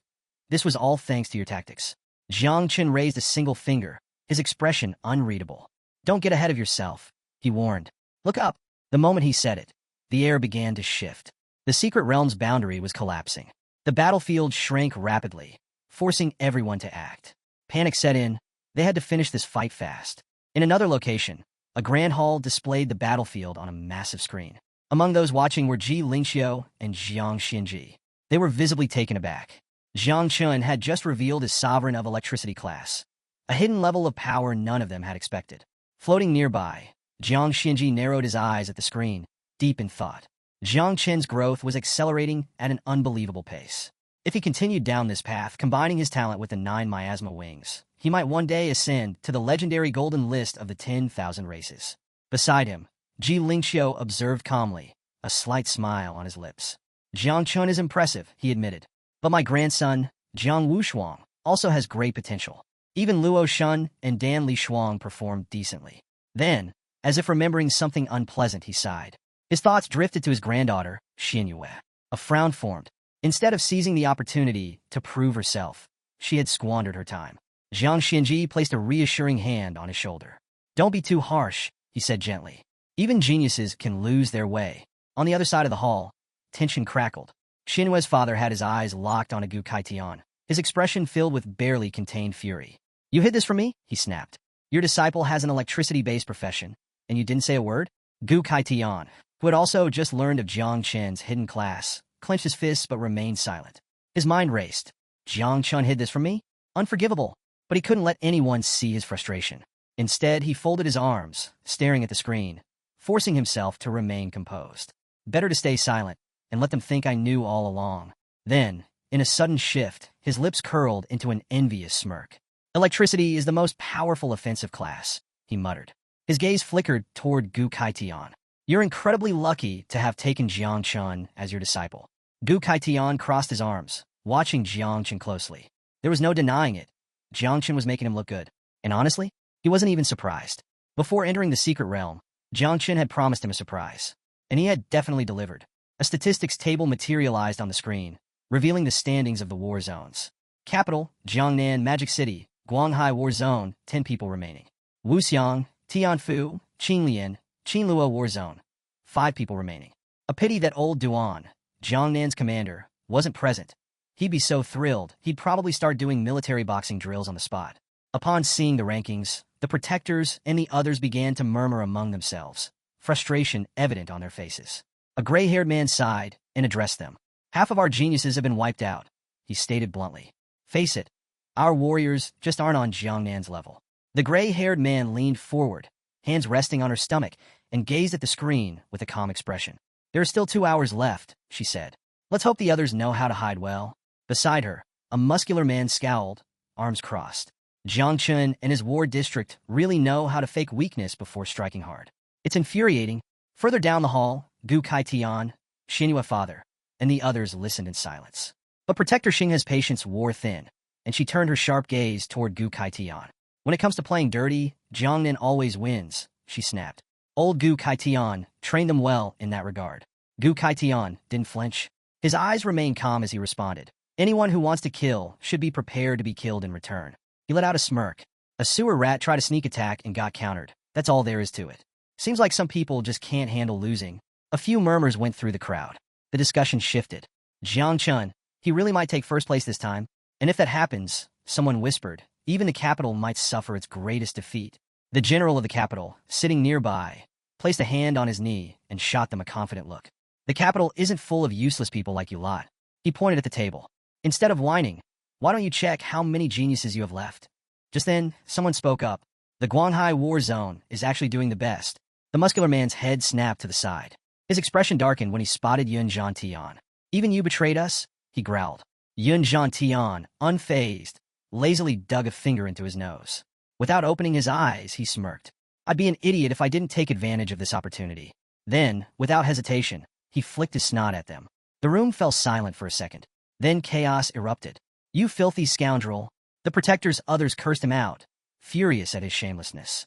this was all thanks to your tactics. Jiang Chun raised a single finger, his expression unreadable. Don't get ahead of yourself, he warned. Look up. The moment he said it, the air began to shift. The secret realm's boundary was collapsing. The battlefield shrank rapidly, forcing everyone to act. Panic set in. They had to finish this fight fast. In another location, a grand hall displayed the battlefield on a massive screen. Among those watching were Ji Lingxiu and Jiang Xinji. They were visibly taken aback. Jiang Chun had just revealed his Sovereign of Electricity class, a hidden level of power none of them had expected. Floating nearby, Jiang Xinji narrowed his eyes at the screen, deep in thought. Jiang Chen's growth was accelerating at an unbelievable pace. If he continued down this path, combining his talent with the 9 miasma wings, he might one day ascend to the legendary golden list of the 10,000 races. Beside him, Ji Lingxiu observed calmly, a slight smile on his lips. Jiang Chun is impressive, he admitted. But my grandson, Jiang Wushuang, also has great potential. Even Luo Shun and Dan Li Shuang performed decently. Then, as if remembering something unpleasant, he sighed. His thoughts drifted to his granddaughter, Xinyue. A frown formed. Instead of seizing the opportunity to prove herself, she had squandered her time. Jiang Xinji placed a reassuring hand on his shoulder. Don't be too harsh, he said gently. Even geniuses can lose their way. On the other side of the hall, tension crackled. Xinyue's father had his eyes locked on Gu Kaitian, his expression filled with barely contained fury. You hid this from me? He snapped. Your disciple has an electricity-based profession, and you didn't say a word? Gu Kaitian, who had also just learned of Jiang Chen's hidden class, clenched his fists but remained silent. His mind raced. Jiang Chun hid this from me? Unforgivable. But he couldn't let anyone see his frustration. Instead, he folded his arms, staring at the screen, forcing himself to remain composed. Better to stay silent, and let them think I knew all along. Then, in a sudden shift, his lips curled into an envious smirk. Electricity is the most powerful offensive class, he muttered. His gaze flickered toward Gu Kaitian. You're incredibly lucky to have taken Jiang Chun as your disciple. Gu Kaitian crossed his arms, watching Jiang Chun closely. There was no denying it. Jiang Chun was making him look good. And honestly, he wasn't even surprised. Before entering the secret realm, Jiang Chun had promised him a surprise. And he had definitely delivered. A statistics table materialized on the screen, revealing the standings of the war zones. Capital, Jiangnan Magic City, Guanghai War Zone, 10 people remaining. Wuxiang, Tianfu, Qinlian, Qinluo War Zone, 5 people remaining. A pity that old Duan, Jiangnan's commander, wasn't present. He'd be so thrilled, he'd probably start doing military boxing drills on the spot. Upon seeing the rankings, the protectors and the others began to murmur among themselves, frustration evident on their faces. A gray-haired man sighed and addressed them. "Half of our geniuses have been wiped out," he stated bluntly. "Face it, our warriors just aren't on Jiangnan's level." The gray-haired man leaned forward, hands resting on her stomach, and gazed at the screen with a calm expression. "There are still 2 hours left," she said. "Let's hope the others know how to hide well." Beside her, a muscular man scowled, arms crossed. Jiang Chun and his war district really know how to fake weakness before striking hard. It's infuriating. Further down the hall, Gu Kai Tian, Xinhua father, and the others listened in silence. But Protector Xingha's patience wore thin, and she turned her sharp gaze toward Gu Kai Tian. "When it comes to playing dirty, Jiangnan always wins," she snapped. Old Gu Kai Tian trained them well in that regard. Gu Kai Tian didn't flinch. His eyes remained calm as he responded. "Anyone who wants to kill should be prepared to be killed in return." He let out a smirk. "A sewer rat tried a sneak attack and got countered. That's all there is to it. Seems like some people just can't handle losing." A few murmurs went through the crowd. The discussion shifted. "Jiang Chun, he really might take first place this time. And if that happens," someone whispered, "even the capital might suffer its greatest defeat." The general of the capital, sitting nearby, placed a hand on his knee and shot them a confident look. "The capital isn't full of useless people like you lot." He pointed at the table. "Instead of whining, why don't you check how many geniuses you have left?" Just then, someone spoke up. "The Guanghai War Zone is actually doing the best." The muscular man's head snapped to the side. His expression darkened when he spotted Yun Zhan Tian. "Even you betrayed us?" he growled. Yun Zhan Tian, unfazed, lazily dug a finger into his nose. Without opening his eyes, he smirked. "I'd be an idiot if I didn't take advantage of this opportunity." Then, without hesitation, he flicked his snot at them. The room fell silent for a second. Then chaos erupted. "You filthy scoundrel!" The Protector's others cursed him out, furious at his shamelessness.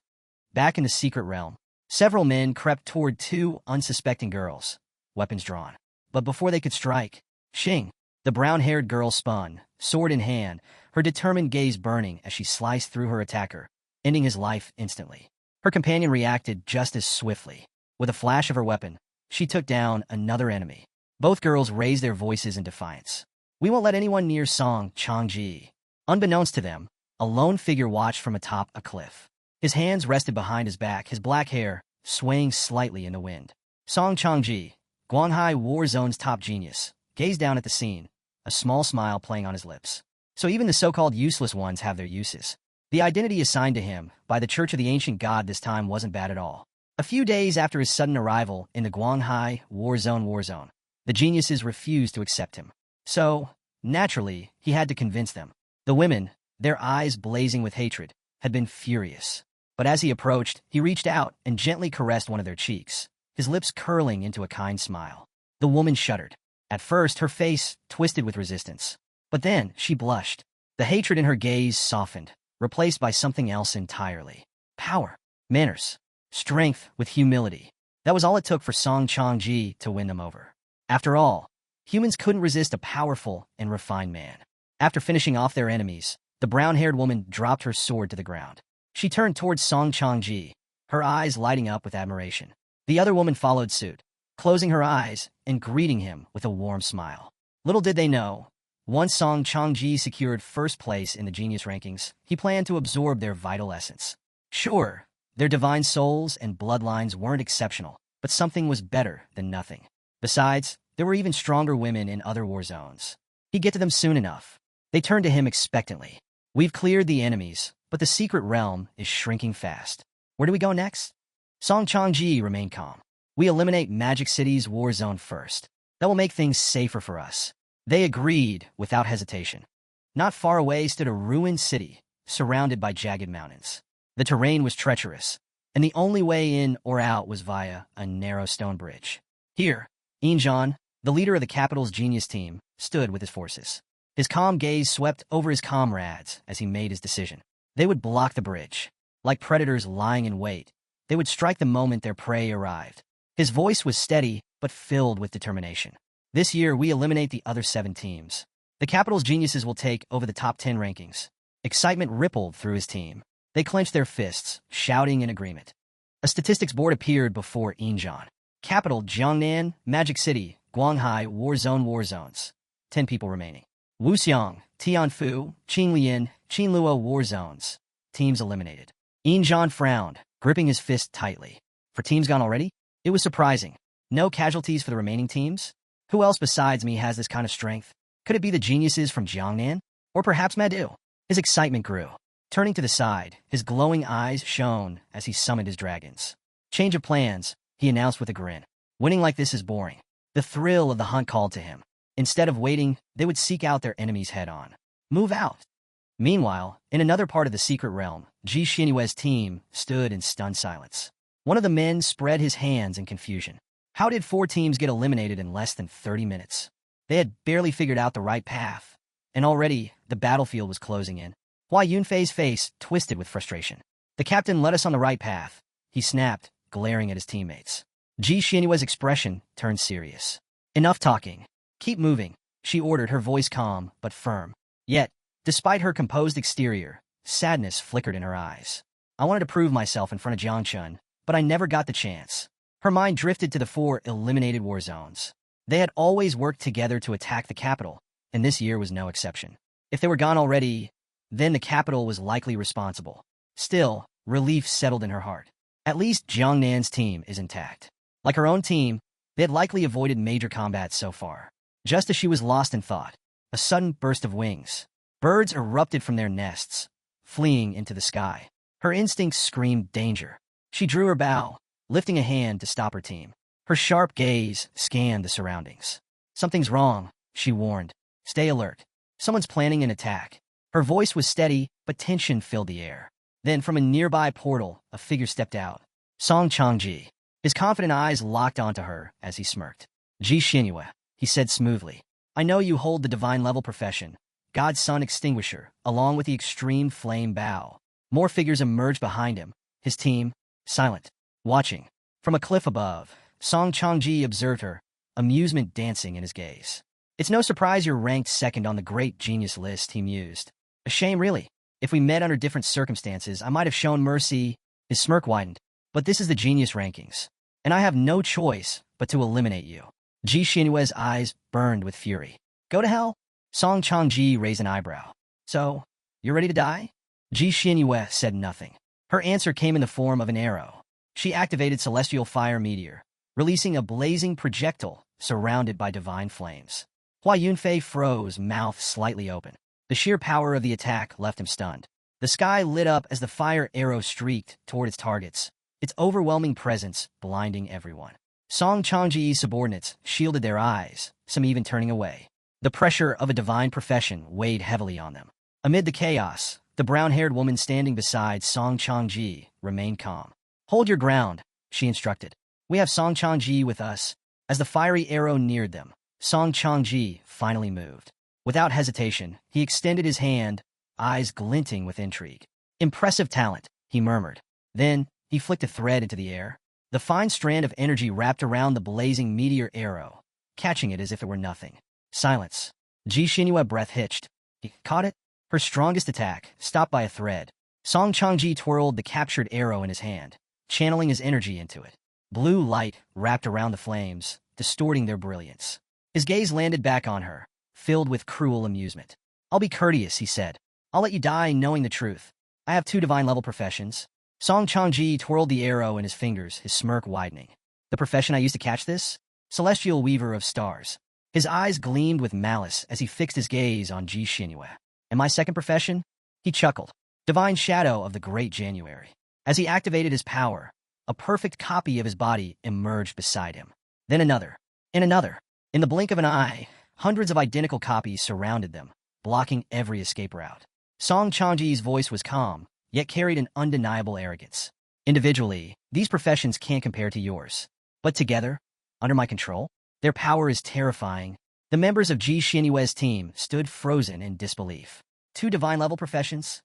Back in the secret realm, several men crept toward 2 unsuspecting girls, weapons drawn. But before they could strike, Xing, the brown-haired girl, spun, sword in hand, her determined gaze burning as she sliced through her attacker, ending his life instantly. Her companion reacted just as swiftly. With a flash of her weapon, she took down another enemy. Both girls raised their voices in defiance. "We won't let anyone near Song Changji." Unbeknownst to them, a lone figure watched from atop a cliff. His hands rested behind his back, his black hair swaying slightly in the wind. Song Changji, Guanghai War Zone's top genius, gazed down at the scene, a small smile playing on his lips. So even the so-called useless ones have their uses. The identity assigned to him by the Church of the Ancient God this time wasn't bad at all. A few days after his sudden arrival in the Guanghai War Zone, the geniuses refused to accept him. So, naturally, he had to convince them. The women, their eyes blazing with hatred, had been furious. But as he approached, he reached out and gently caressed one of their cheeks, his lips curling into a kind smile. The woman shuddered. At first, her face twisted with resistance. But then, she blushed. The hatred in her gaze softened, replaced by something else entirely. Power, manners, strength with humility. That was all it took for Song Changji to win them over. After all, humans couldn't resist a powerful and refined man. After finishing off their enemies, the brown-haired woman dropped her sword to the ground. She turned towards Song Changji, her eyes lighting up with admiration. The other woman followed suit, closing her eyes and greeting him with a warm smile. Little did they know, once Song Changji secured first place in the genius rankings, he planned to absorb their vital essence. Sure, their divine souls and bloodlines weren't exceptional, but something was better than nothing. Besides, there were even stronger women in other war zones. He'd get to them soon enough. They turned to him expectantly. "We've cleared the enemies, but the secret realm is shrinking fast. Where do we go next?" Song Changji remained calm. "We eliminate Magic City's war zone first. That will make things safer for us." They agreed without hesitation. Not far away stood a ruined city, surrounded by jagged mountains. The terrain was treacherous, and the only way in or out was via a narrow stone bridge. Here, Injan, the leader of the capital's genius team, stood with his forces. His calm gaze swept over his comrades as he made his decision. They would block the bridge. Like predators lying in wait, they would strike the moment their prey arrived. His voice was steady, but filled with determination. "This year, we eliminate the other 7 teams. The capital's geniuses will take over the top 10 rankings." Excitement rippled through his team. They clenched their fists, shouting in agreement. A statistics board appeared before Injan. Capital Jiangnan, Magic City, Guanghai, War Zones. 10 people remaining. Wuxiang, Tianfu, Qinglian, Qinluo War Zones. teams eliminated. Injan frowned, gripping his fist tightly. For teams gone already? It was surprising. No casualties for the remaining teams? Who else besides me has this kind of strength? Could it be the geniuses from Jiangnan? Or perhaps Madu? His excitement grew. Turning to the side, his glowing eyes shone as he summoned his dragons. Change of plans, he announced with a grin. Winning like this is boring. The thrill of the hunt called to him. Instead of waiting, they would seek out their enemies head-on. Move out. Meanwhile, in another part of the secret realm, Ji Xinyue's team stood in stunned silence. One of the men spread his hands in confusion. How did 4 teams get eliminated in less than 30 minutes? They had barely figured out the right path, and already the battlefield was closing in. Hua Yunfei's face twisted with frustration. The captain led us on the right path, he snapped, glaring at his teammates. Ji Xinyue's expression turned serious. Enough talking. Keep moving, she ordered, her voice calm but firm. Yet, despite her composed exterior, sadness flickered in her eyes. I wanted to prove myself in front of Jiangchun, but I never got the chance. Her mind drifted to the 4 eliminated war zones. They had always worked together to attack the capital, and this year was no exception. If they were gone already, then the capital was likely responsible. Still, relief settled in her heart. At least Jiangnan's team is intact. Like her own team, they had likely avoided major combat so far. Just as she was lost in thought, a sudden burst of wings. Birds erupted from their nests, fleeing into the sky. Her instincts screamed danger. She drew her bow, lifting a hand to stop her team. Her sharp gaze scanned the surroundings. Something's wrong, she warned. Stay alert. Someone's planning an attack. Her voice was steady, but tension filled the air. Then, from a nearby portal, a figure stepped out. Song Changji. His confident eyes locked onto her as he smirked. Ji Xinyue, he said smoothly. I know you hold the divine-level profession, God's Sun Extinguisher, along with the Extreme Flame Bow. More figures emerged behind him, his team, silent, watching. From a cliff above, Song Changji observed her, amusement dancing in his gaze. It's no surprise you're ranked second on the great genius list, he mused. A shame, really. If we met under different circumstances, I might have shown mercy. His smirk widened. But this is the genius rankings, and I have no choice but to eliminate you. Ji Xinyue's eyes burned with fury. Go to hell? Song Changji raised an eyebrow. So, you're ready to die? Ji Xinyue said nothing. Her answer came in the form of an arrow. She activated Celestial Fire Meteor, releasing a blazing projectile surrounded by divine flames. Hua Yunfei froze, mouth slightly open. The sheer power of the attack left him stunned. The sky lit up as the fire arrow streaked toward its targets, its overwhelming presence blinding everyone. Song Changji's subordinates shielded their eyes, some even turning away. The pressure of a divine profession weighed heavily on them. Amid the chaos, the brown-haired woman standing beside Song Changji remained calm. Hold your ground, she instructed. We have Song Changji with us. As the fiery arrow neared them, Song Changji finally moved. Without hesitation, he extended his hand, eyes glinting with intrigue. Impressive talent, he murmured. Then, he flicked a thread into the air. The fine strand of energy wrapped around the blazing meteor arrow, catching it as if it were nothing. Silence. Ji Xinyue breath hitched. He caught it? Her strongest attack, stopped by a thread. Song Changji twirled the captured arrow in his hand, channeling his energy into it. Blue light wrapped around the flames, distorting their brilliance. His gaze landed back on her, filled with cruel amusement. I'll be courteous, he said. I'll let you die knowing the truth. I have 2 divine-level professions. Song Changji twirled the arrow in his fingers, his smirk widening. The profession I used to catch this? Celestial Weaver of Stars. His eyes gleamed with malice as he fixed his gaze on Ji Xinyue. And my second profession? He chuckled. Divine Shadow of the Great January. As he activated his power, a perfect copy of his body emerged beside him. Then another. And another. In the blink of an eye, hundreds of identical copies surrounded them, blocking every escape route. Song Changji's voice was calm, yet carried an undeniable arrogance. Individually, these professions can't compare to yours. But together, under my control, their power is terrifying. The members of Ji Xinyue's team stood frozen in disbelief. 2 divine-level professions?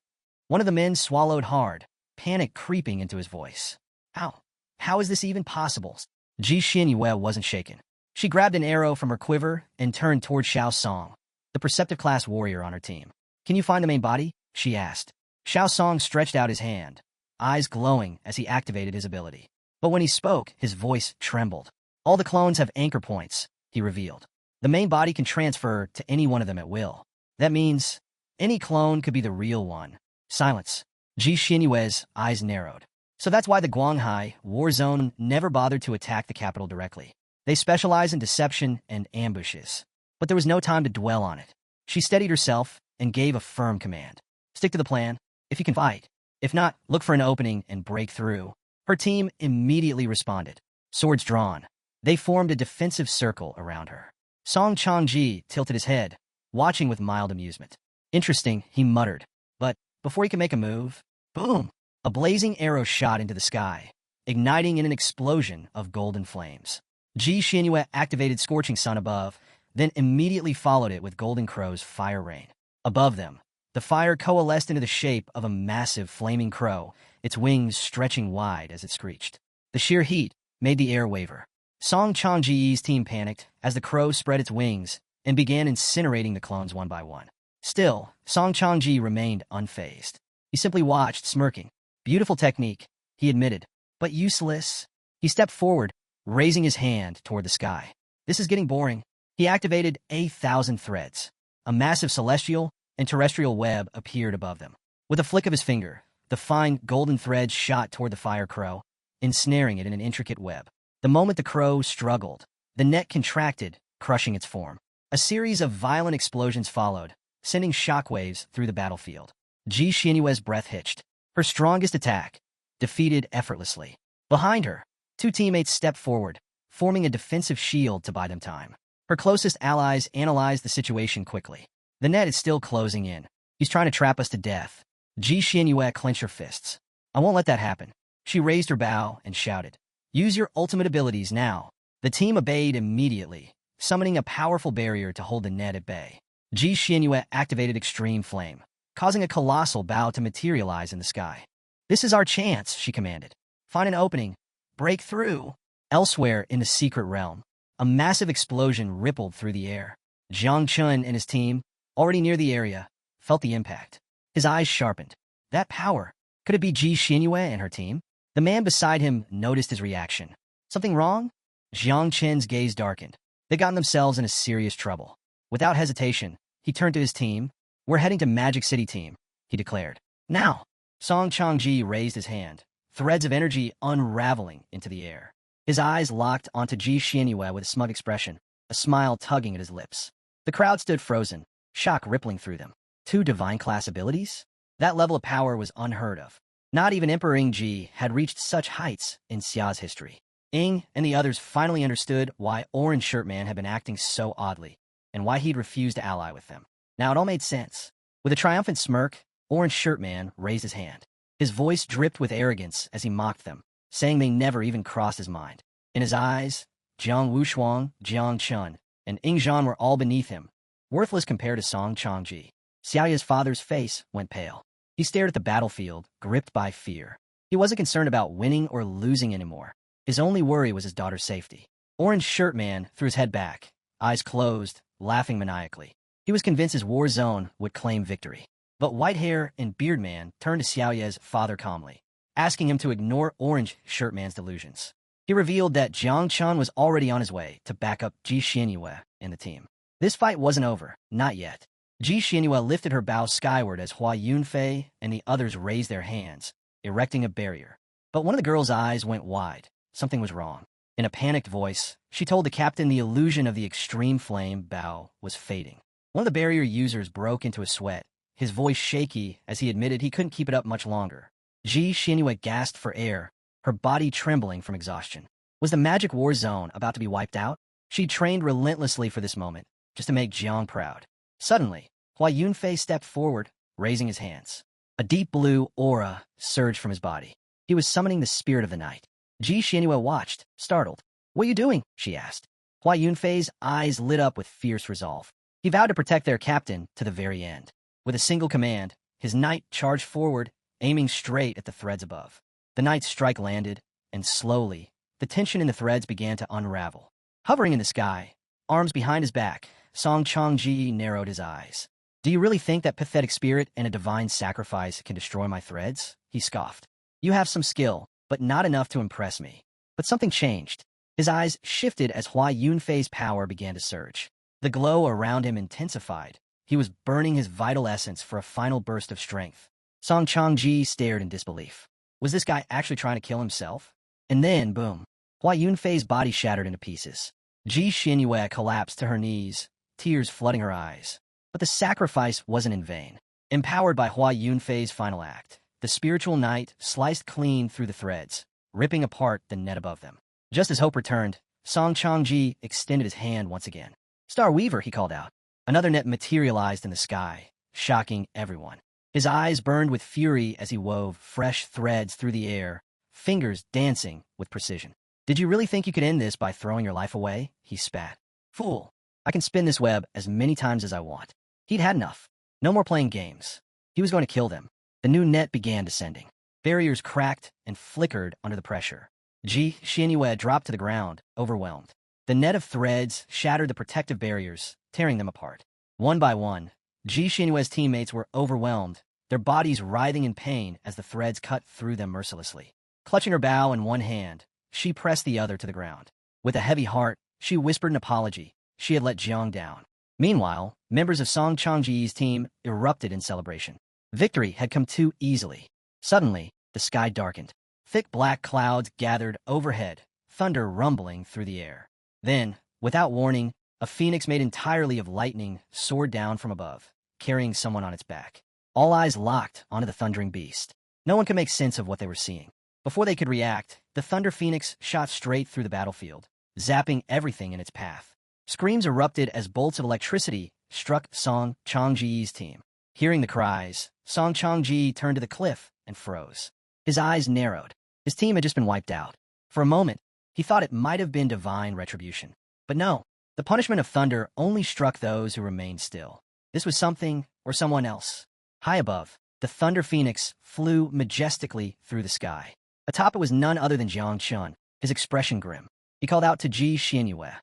One of the men swallowed hard, panic creeping into his voice. How? How is this even possible? Ji Xinyue wasn't shaken. She grabbed an arrow from her quiver and turned toward Xiao Song, the perceptive class warrior on her team. Can you find the main body? She asked. Xiao Song stretched out his hand, eyes glowing as he activated his ability. But when he spoke, his voice trembled. All the clones have anchor points, he revealed. The main body can transfer to any one of them at will. That means any clone could be the real one. Silence. Ji Xinyue's eyes narrowed. So that's why the Guanghai war zone never bothered to attack the capital directly. They specialize in deception and ambushes. But there was no time to dwell on it. She steadied herself and gave a firm command. Stick to the plan. If you can fight. If not, look for an opening and break through. Her team immediately responded. Swords drawn. They formed a defensive circle around her. Song Changji tilted his head, watching with mild amusement. Interesting, he muttered. But before he could make a move, boom! A blazing arrow shot into the sky, igniting in an explosion of golden flames. Ji Xinyue activated Scorching Sun above, then immediately followed it with Golden Crow's fire rain. Above them, the fire coalesced into the shape of a massive flaming crow, its wings stretching wide as it screeched. The sheer heat made the air waver. Song Changji's team panicked as the crow spread its wings and began incinerating the clones one by one. Still, Song Changji remained unfazed. He simply watched, smirking. Beautiful technique, he admitted, but useless. He stepped forward, raising his hand toward the sky. This is getting boring. He activated 1,000 threads. A massive celestial and terrestrial web appeared above them. With a flick of his finger, the fine golden thread shot toward the fire crow, ensnaring it in an intricate web. The moment the crow struggled, the net contracted, crushing its form. A series of violent explosions followed, sending shockwaves through the battlefield. Ji Xinyue's breath hitched. Her strongest attack, defeated effortlessly. Behind her, two teammates stepped forward, forming a defensive shield to buy them time. Her closest allies analyzed the situation quickly. The net is still closing in. He's trying to trap us to death. Ji Xinyue clenched her fists. I won't let that happen. She raised her bow and shouted. Use your ultimate abilities now. The team obeyed immediately, summoning a powerful barrier to hold the net at bay. Ji Xinyue activated Extreme Flame, causing a colossal bow to materialize in the sky. This is our chance, she commanded. Find an opening. Break through. Elsewhere in the secret realm, a massive explosion rippled through the air. Jiang Chun and his team, already near the area, felt the impact. His eyes sharpened. That power. Could it be Ji Xinyue and her team? The man beside him noticed his reaction. Something wrong? Jiang Chen's gaze darkened. They'd gotten themselves in a serious trouble. Without hesitation, he turned to his team. We're heading to Magic City, team, he declared. Now! Song Changji raised his hand, threads of energy unraveling into the air. His eyes locked onto Ji Xinyue with a smug expression, a smile tugging at his lips. The crowd stood frozen, shock rippling through them. 2 divine-class abilities? That level of power was unheard of. Not even Emperor Ji had reached such heights in Xiao's history. Ing and the others finally understood why Orange Shirt Man had been acting so oddly, and why he'd refused to ally with them. Now it all made sense. With a triumphant smirk, Orange Shirt Man raised his hand. His voice dripped with arrogance as he mocked them, saying they never even crossed his mind. In his eyes, Jiang Wushuang, Jiang Chun, and Ing Zhan were all beneath him, worthless compared to Song Changji. Xiaoya's father's face went pale. He stared at the battlefield, gripped by fear. He wasn't concerned about winning or losing anymore. His only worry was his daughter's safety. Orange Shirt Man threw his head back, eyes closed, laughing maniacally. He was convinced his war zone would claim victory. But White Hair and Beard Man turned to Xiaoya's father calmly, asking him to ignore Orange Shirt Man's delusions. He revealed that Jiang Chun was already on his way to back up Ji Xinyue and the team. This fight wasn't over, not yet. Ji Xinyue lifted her bow skyward as Hua Yunfei and the others raised their hands, erecting a barrier. But one of the girl's eyes went wide. Something was wrong. In a panicked voice, she told the captain the illusion of the extreme flame bow was fading. One of the barrier users broke into a sweat, his voice shaky as he admitted he couldn't keep it up much longer. Ji Xinyue gasped for air, her body trembling from exhaustion. Was the magic war zone about to be wiped out? She'd trained relentlessly for this moment, just to make Jiang proud. Suddenly, Hua Yunfei stepped forward, raising his hands. A deep blue aura surged from his body. He was summoning the spirit of the night. Ji Xinyue watched, startled. What are you doing? She asked. Hua Yunfei's eyes lit up with fierce resolve. He vowed to protect their captain to the very end. With a single command, his knight charged forward, aiming straight at the threads above. The knight's strike landed, and slowly, the tension in the threads began to unravel. Hovering in the sky, arms behind his back, Song Changji narrowed his eyes. Do you really think that pathetic spirit and a divine sacrifice can destroy my threads? He scoffed. You have some skill, but not enough to impress me. But something changed. His eyes shifted as Hua Yunfei's power began to surge. The glow around him intensified. He was burning his vital essence for a final burst of strength. Song Changji stared in disbelief. Was this guy actually trying to kill himself? And then, boom, Hua Yunfei's body shattered into pieces. Ji Xinyue collapsed to her knees, tears flooding her eyes. But the sacrifice wasn't in vain. Empowered by Hua Yunfei's final act, the spiritual knight sliced clean through the threads, ripping apart the net above them. Just as hope returned, Song Changji extended his hand once again. "Star Weaver," he called out. Another net materialized in the sky, shocking everyone. His eyes burned with fury as he wove fresh threads through the air, fingers dancing with precision. "Did you really think you could end this by throwing your life away?" he spat. "Fool, I can spin this web as many times as I want." He'd had enough. No more playing games. He was going to kill them. The new net began descending. Barriers cracked and flickered under the pressure. Ji Xinyue dropped to the ground, overwhelmed. The net of threads shattered the protective barriers, tearing them apart. One by one, Ji Xinyue's teammates were overwhelmed, their bodies writhing in pain as the threads cut through them mercilessly. Clutching her bow in one hand, she pressed the other to the ground. With a heavy heart, she whispered an apology. She had let Jiang down. Meanwhile, members of Song Changji's team erupted in celebration. Victory had come too easily. Suddenly, the sky darkened. Thick black clouds gathered overhead, thunder rumbling through the air. Then, without warning, a phoenix made entirely of lightning soared down from above, carrying someone on its back. All eyes locked onto the thundering beast. No one could make sense of what they were seeing. Before they could react, the Thunder Phoenix shot straight through the battlefield, zapping everything in its path. Screams erupted as bolts of electricity struck Song Changji's team. Hearing the cries, Song Changji turned to the cliff and froze. His eyes narrowed. His team had just been wiped out. For a moment, he thought it might have been divine retribution. But no, the punishment of thunder only struck those who remained still. This was something or someone else. High above, the Thunder Phoenix flew majestically through the sky. Atop it was none other than Jiang Chun, his expression grim. He called out to Ji Xinyue,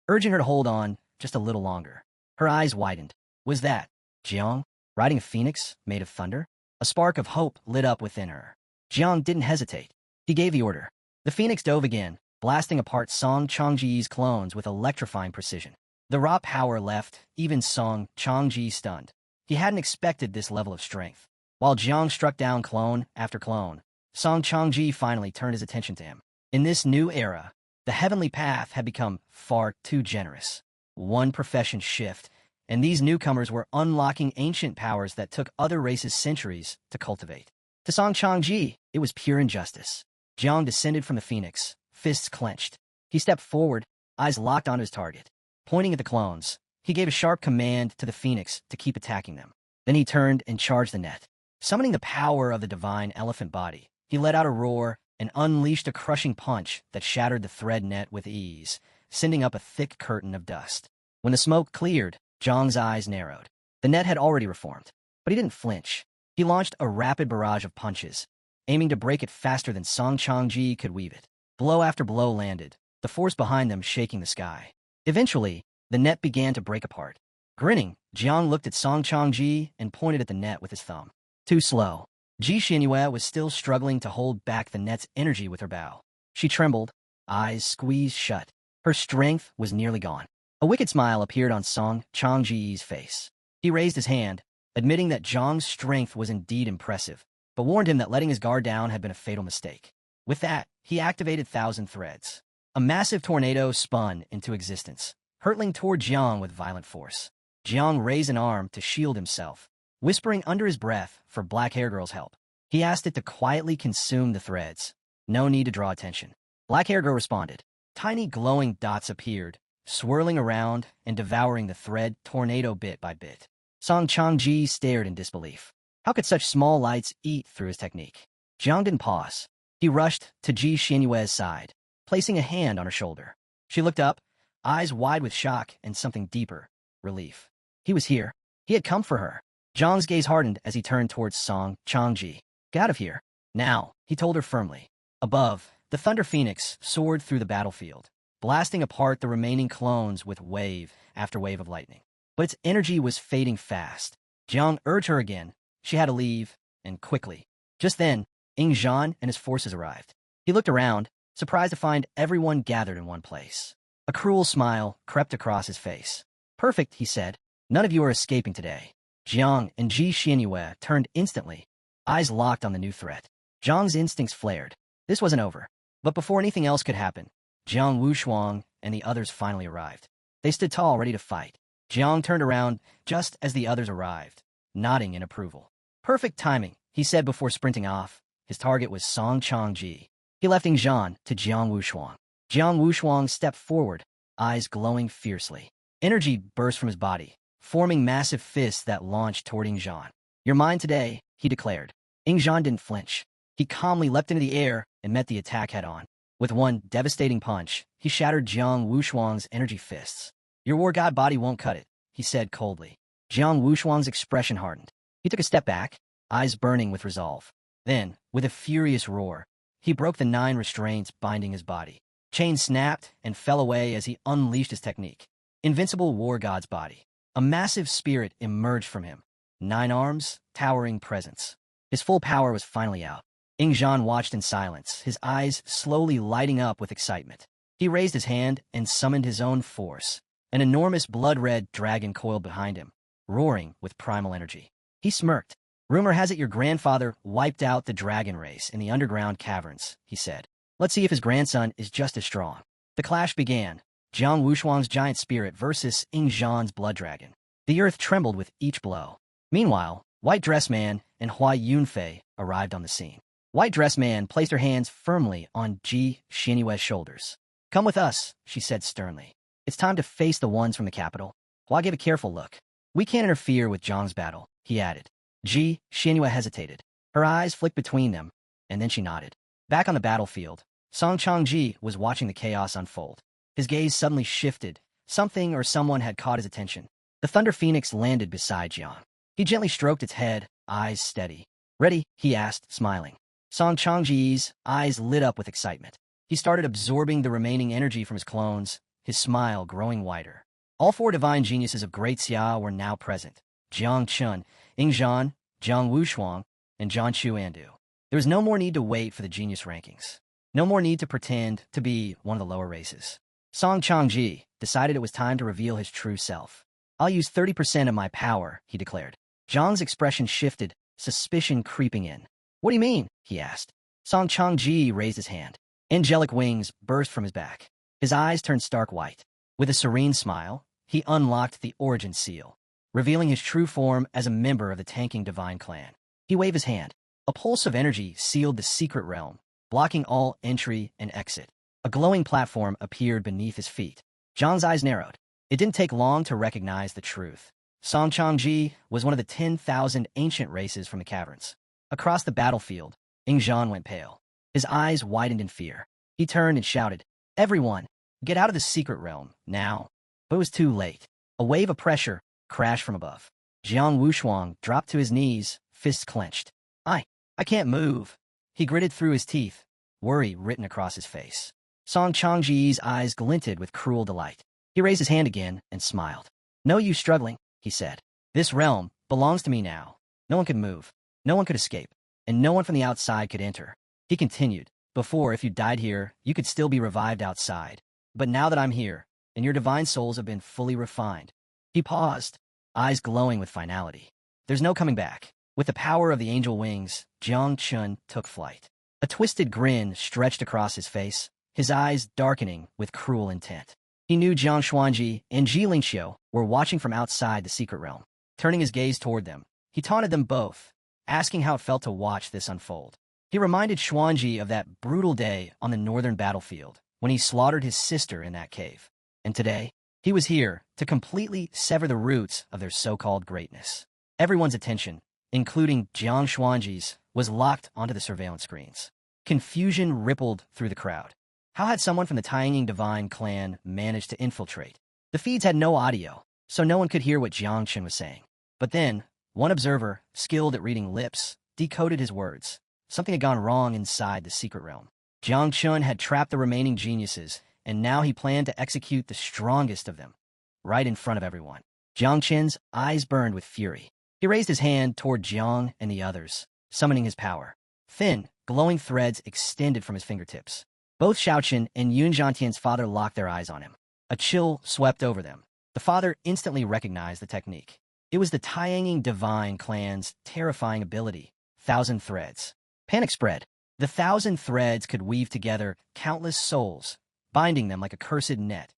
urging her to hold on just a little longer. Her eyes widened. Was that Jiang, riding a phoenix made of thunder? A spark of hope lit up within her. Jiang didn't hesitate. He gave the order. The phoenix dove again, blasting apart Song Changji's clones with electrifying precision. The raw power left even Song Changji stunned. He hadn't expected this level of strength. While Jiang struck down clone after clone, Song Changji finally turned his attention to him. In this new era, the heavenly path had become far too generous. One profession shift, and these newcomers were unlocking ancient powers that took other races centuries to cultivate. To Song Changji, it was pure injustice. Jiang descended from the phoenix, fists clenched. He stepped forward, eyes locked onto his target. Pointing at the clones, he gave a sharp command to the phoenix to keep attacking them. Then he turned and charged the net. Summoning the power of the divine elephant body, he let out a roar and unleashed a crushing punch that shattered the thread net with ease, sending up a thick curtain of dust. When the smoke cleared, Jiang's eyes narrowed. The net had already reformed, but he didn't flinch. He launched a rapid barrage of punches, aiming to break it faster than Song Changji could weave it. Blow after blow landed, the force behind them shaking the sky. Eventually, the net began to break apart. Grinning, Jiang looked at Song Changji and pointed at the net with his thumb. Too slow. Ji Xinyue was still struggling to hold back the net's energy with her bow. She trembled, eyes squeezed shut. Her strength was nearly gone. A wicked smile appeared on Song Changji's face. He raised his hand, admitting that Jiang's strength was indeed impressive, but warned him that letting his guard down had been a fatal mistake. With that, he activated Thousand Threads. A massive tornado spun into existence, hurtling toward Jiang with violent force. Jiang raised an arm to shield himself, whispering under his breath for Black Hair Girl's help. He asked it to quietly consume the threads. No need to draw attention. Black Hair Girl responded. Tiny glowing dots appeared, swirling around and devouring the thread tornado bit by bit. Song Changji stared in disbelief. How could such small lights eat through his technique? Jiang didn't pause. He rushed to Ji Xinyue's side, placing a hand on her shoulder. She looked up, eyes wide with shock and something deeper, relief. He was here. He had come for her. Jiang's gaze hardened as he turned towards Song Changji. Get out of here. Now, he told her firmly. Above, the Thunder Phoenix soared through the battlefield, blasting apart the remaining clones with wave after wave of lightning. But its energy was fading fast. Jiang urged her again. She had to leave, and quickly. Just then, Ing Zhan and his forces arrived. He looked around, surprised to find everyone gathered in one place. A cruel smile crept across his face. Perfect, he said. None of you are escaping today. Jiang and Ji Xinyue turned instantly, eyes locked on the new threat. Zhang's instincts flared. This wasn't over. But before anything else could happen, Jiang Wushuang and the others finally arrived. They stood tall, ready to fight. Jiang turned around just as the others arrived, nodding in approval. Perfect timing, he said before sprinting off. His target was Song Changji. He left Yingzhan to Jiang Wushuang. Jiang Wushuang stepped forward, eyes glowing fiercely. Energy burst from his body, forming massive fists that launched toward Yingzhan. "You're mine today," he declared. Yingzhan didn't flinch. He calmly leapt into the air and met the attack head-on. With one devastating punch, he shattered Jiang Wushuang's energy fists. "Your war god body won't cut it," he said coldly. Jiang Wushuang's expression hardened. He took a step back, eyes burning with resolve. Then, with a furious roar, he broke the 9 restraints binding his body. Chains snapped and fell away as he unleashed his technique. Invincible war god's body. A massive spirit emerged from him. 9 arms, towering presence. His full power was finally out. Yingzhan watched in silence, his eyes slowly lighting up with excitement. He raised his hand and summoned his own force. An enormous blood-red dragon coiled behind him, roaring with primal energy. He smirked. "Rumor has it your grandfather wiped out the dragon race in the underground caverns," he said. "Let's see if his grandson is just as strong." The clash began. Jiang Wushuang's giant spirit versus Yingzhan's blood dragon. The earth trembled with each blow. Meanwhile, White Dress Man and Hua Yunfei arrived on the scene. White Dress Man placed her hands firmly on Ji Xianyue's shoulders. "Come with us," she said sternly. "It's time to face the ones from the capital." Hua gave a careful look. "We can't interfere with Zhang's battle," he added. Ji Xianyue hesitated. Her eyes flicked between them, and then she nodded. Back on the battlefield, Song Changji was watching the chaos unfold. His gaze suddenly shifted. Something or someone had caught his attention. The Thunder Phoenix landed beside Jiang. He gently stroked its head, eyes steady. "Ready?" he asked, smiling. Song Changji's eyes lit up with excitement. He started absorbing the remaining energy from his clones, his smile growing wider. All 4 divine geniuses of Great Xiao were now present. Jiang Chun, Yingzhan, Jiang Wushuang, and Zhan Chu Andu. There was no more need to wait for the genius rankings. No more need to pretend to be one of the lower races. Song Changji decided it was time to reveal his true self. "I'll use 30% of my power," he declared. Zhang's expression shifted, suspicion creeping in. "What do you mean?" he asked. Song Changji raised his hand. Angelic wings burst from his back. His eyes turned stark white. With a serene smile, he unlocked the origin seal, revealing his true form as a member of the tanking divine clan. He waved his hand. A pulse of energy sealed the secret realm, blocking all entry and exit. A glowing platform appeared beneath his feet. Zhang's eyes narrowed. It didn't take long to recognize the truth. Song Changji was one of the 10,000 ancient races from the caverns. Across the battlefield, Yingzhan went pale. His eyes widened in fear. He turned and shouted, "Everyone, get out of the secret realm, now." But it was too late. A wave of pressure crashed from above. Jiang Wushuang dropped to his knees, fists clenched. I can't move." He gritted through his teeth, worry written across his face. Song Changji's eyes glinted with cruel delight. He raised his hand again and smiled. "No use struggling," he said. "This realm belongs to me now. No one could move. No one could escape. And no one from the outside could enter." He continued, "Before, if you died here, you could still be revived outside. But now that I'm here, and your divine souls have been fully refined." He paused, eyes glowing with finality. "There's no coming back." With the power of the angel wings, Jiang Chun took flight. A twisted grin stretched across his face, his eyes darkening with cruel intent. He knew Jiang Xuanji and Ji Lingxiu were watching from outside the secret realm. Turning his gaze toward them, he taunted them both, asking how it felt to watch this unfold. He reminded Xuanji of that brutal day on the northern battlefield, when he slaughtered his sister in that cave. And today, he was here to completely sever the roots of their so-called greatness. Everyone's attention, including Jiang Xuanji's, was locked onto the surveillance screens. Confusion rippled through the crowd. How had someone from the Tian divine clan managed to infiltrate? The feeds had no audio, so no one could hear what Jiang Chen was saying. But then, one observer, skilled at reading lips, decoded his words. Something had gone wrong inside the secret realm. Jiang Chun had trapped the remaining geniuses, and now he planned to execute the strongest of them, right in front of everyone. Jiang Chen's eyes burned with fury. He raised his hand toward Jiang and the others, summoning his power. Thin, glowing threads extended from his fingertips. Both Xiaochen and Yun Zhantian's father locked their eyes on him. A chill swept over them. The father instantly recognized the technique. It was the Tianging divine clan's terrifying ability, 1,000 threads. Panic spread. The 1,000 threads could weave together countless souls, binding them like a cursed net,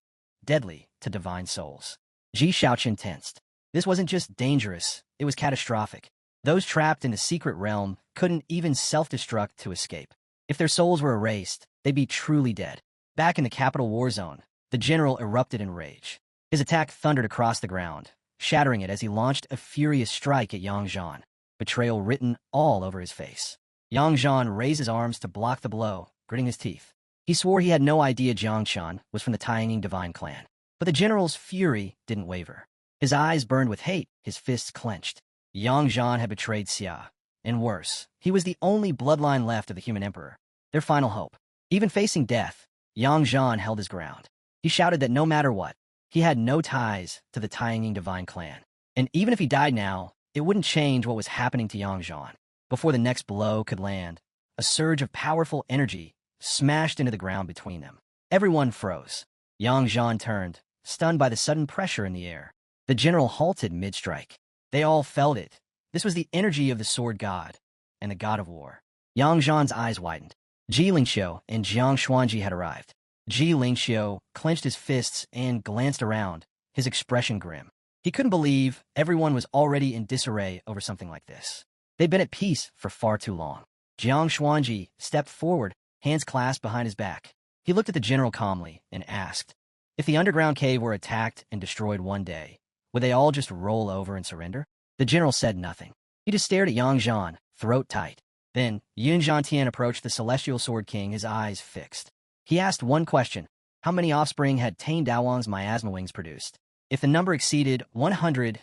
deadly to divine souls. Ji Shaoqian tensed. This wasn't just dangerous, it was catastrophic. Those trapped in the secret realm couldn't even self-destruct to escape. If their souls were erased, they'd be truly dead. Back in the capital war zone, the general erupted in rage. His attack thundered across the ground, shattering it as he launched a furious strike at Yang Zhan, betrayal written all over his face. Yang Zhan raised his arms to block the blow, gritting his teeth. He swore he had no idea Jiang Shan was from the Tian divine clan. But the general's fury didn't waver. His eyes burned with hate, his fists clenched. Yang Zhan had betrayed Xiao. And worse, he was the only bloodline left of the human emperor, their final hope. Even facing death, Yang Zhan held his ground. He shouted that no matter what, he had no ties to the Tian divine clan. And even if he died now, it wouldn't change what was happening to Yang Zhan. Before the next blow could land, a surge of powerful energy smashed into the ground between them. Everyone froze. Yang Zhan turned, stunned by the sudden pressure in the air. The general halted mid-strike. They all felt it. This was the energy of the sword god and the god of war. Yang Zhan's eyes widened. Ji Lingxiu and Jiang Xuanji had arrived. Ji Lingxiu clenched his fists and glanced around, his expression grim. He couldn't believe everyone was already in disarray over something like this. They'd been at peace for far too long. Jiang Xuanji stepped forward, hands clasped behind his back. He looked at the general calmly and asked, if the underground cave were attacked and destroyed one day, would they all just roll over and surrender? The general said nothing. He just stared at Yang Zhan, throat tight. Then, Yun Zhantian approached the Celestial Sword King, his eyes fixed. He asked one question. How many offspring had Tane Dawang's miasma wings produced? If the number exceeded 100,000,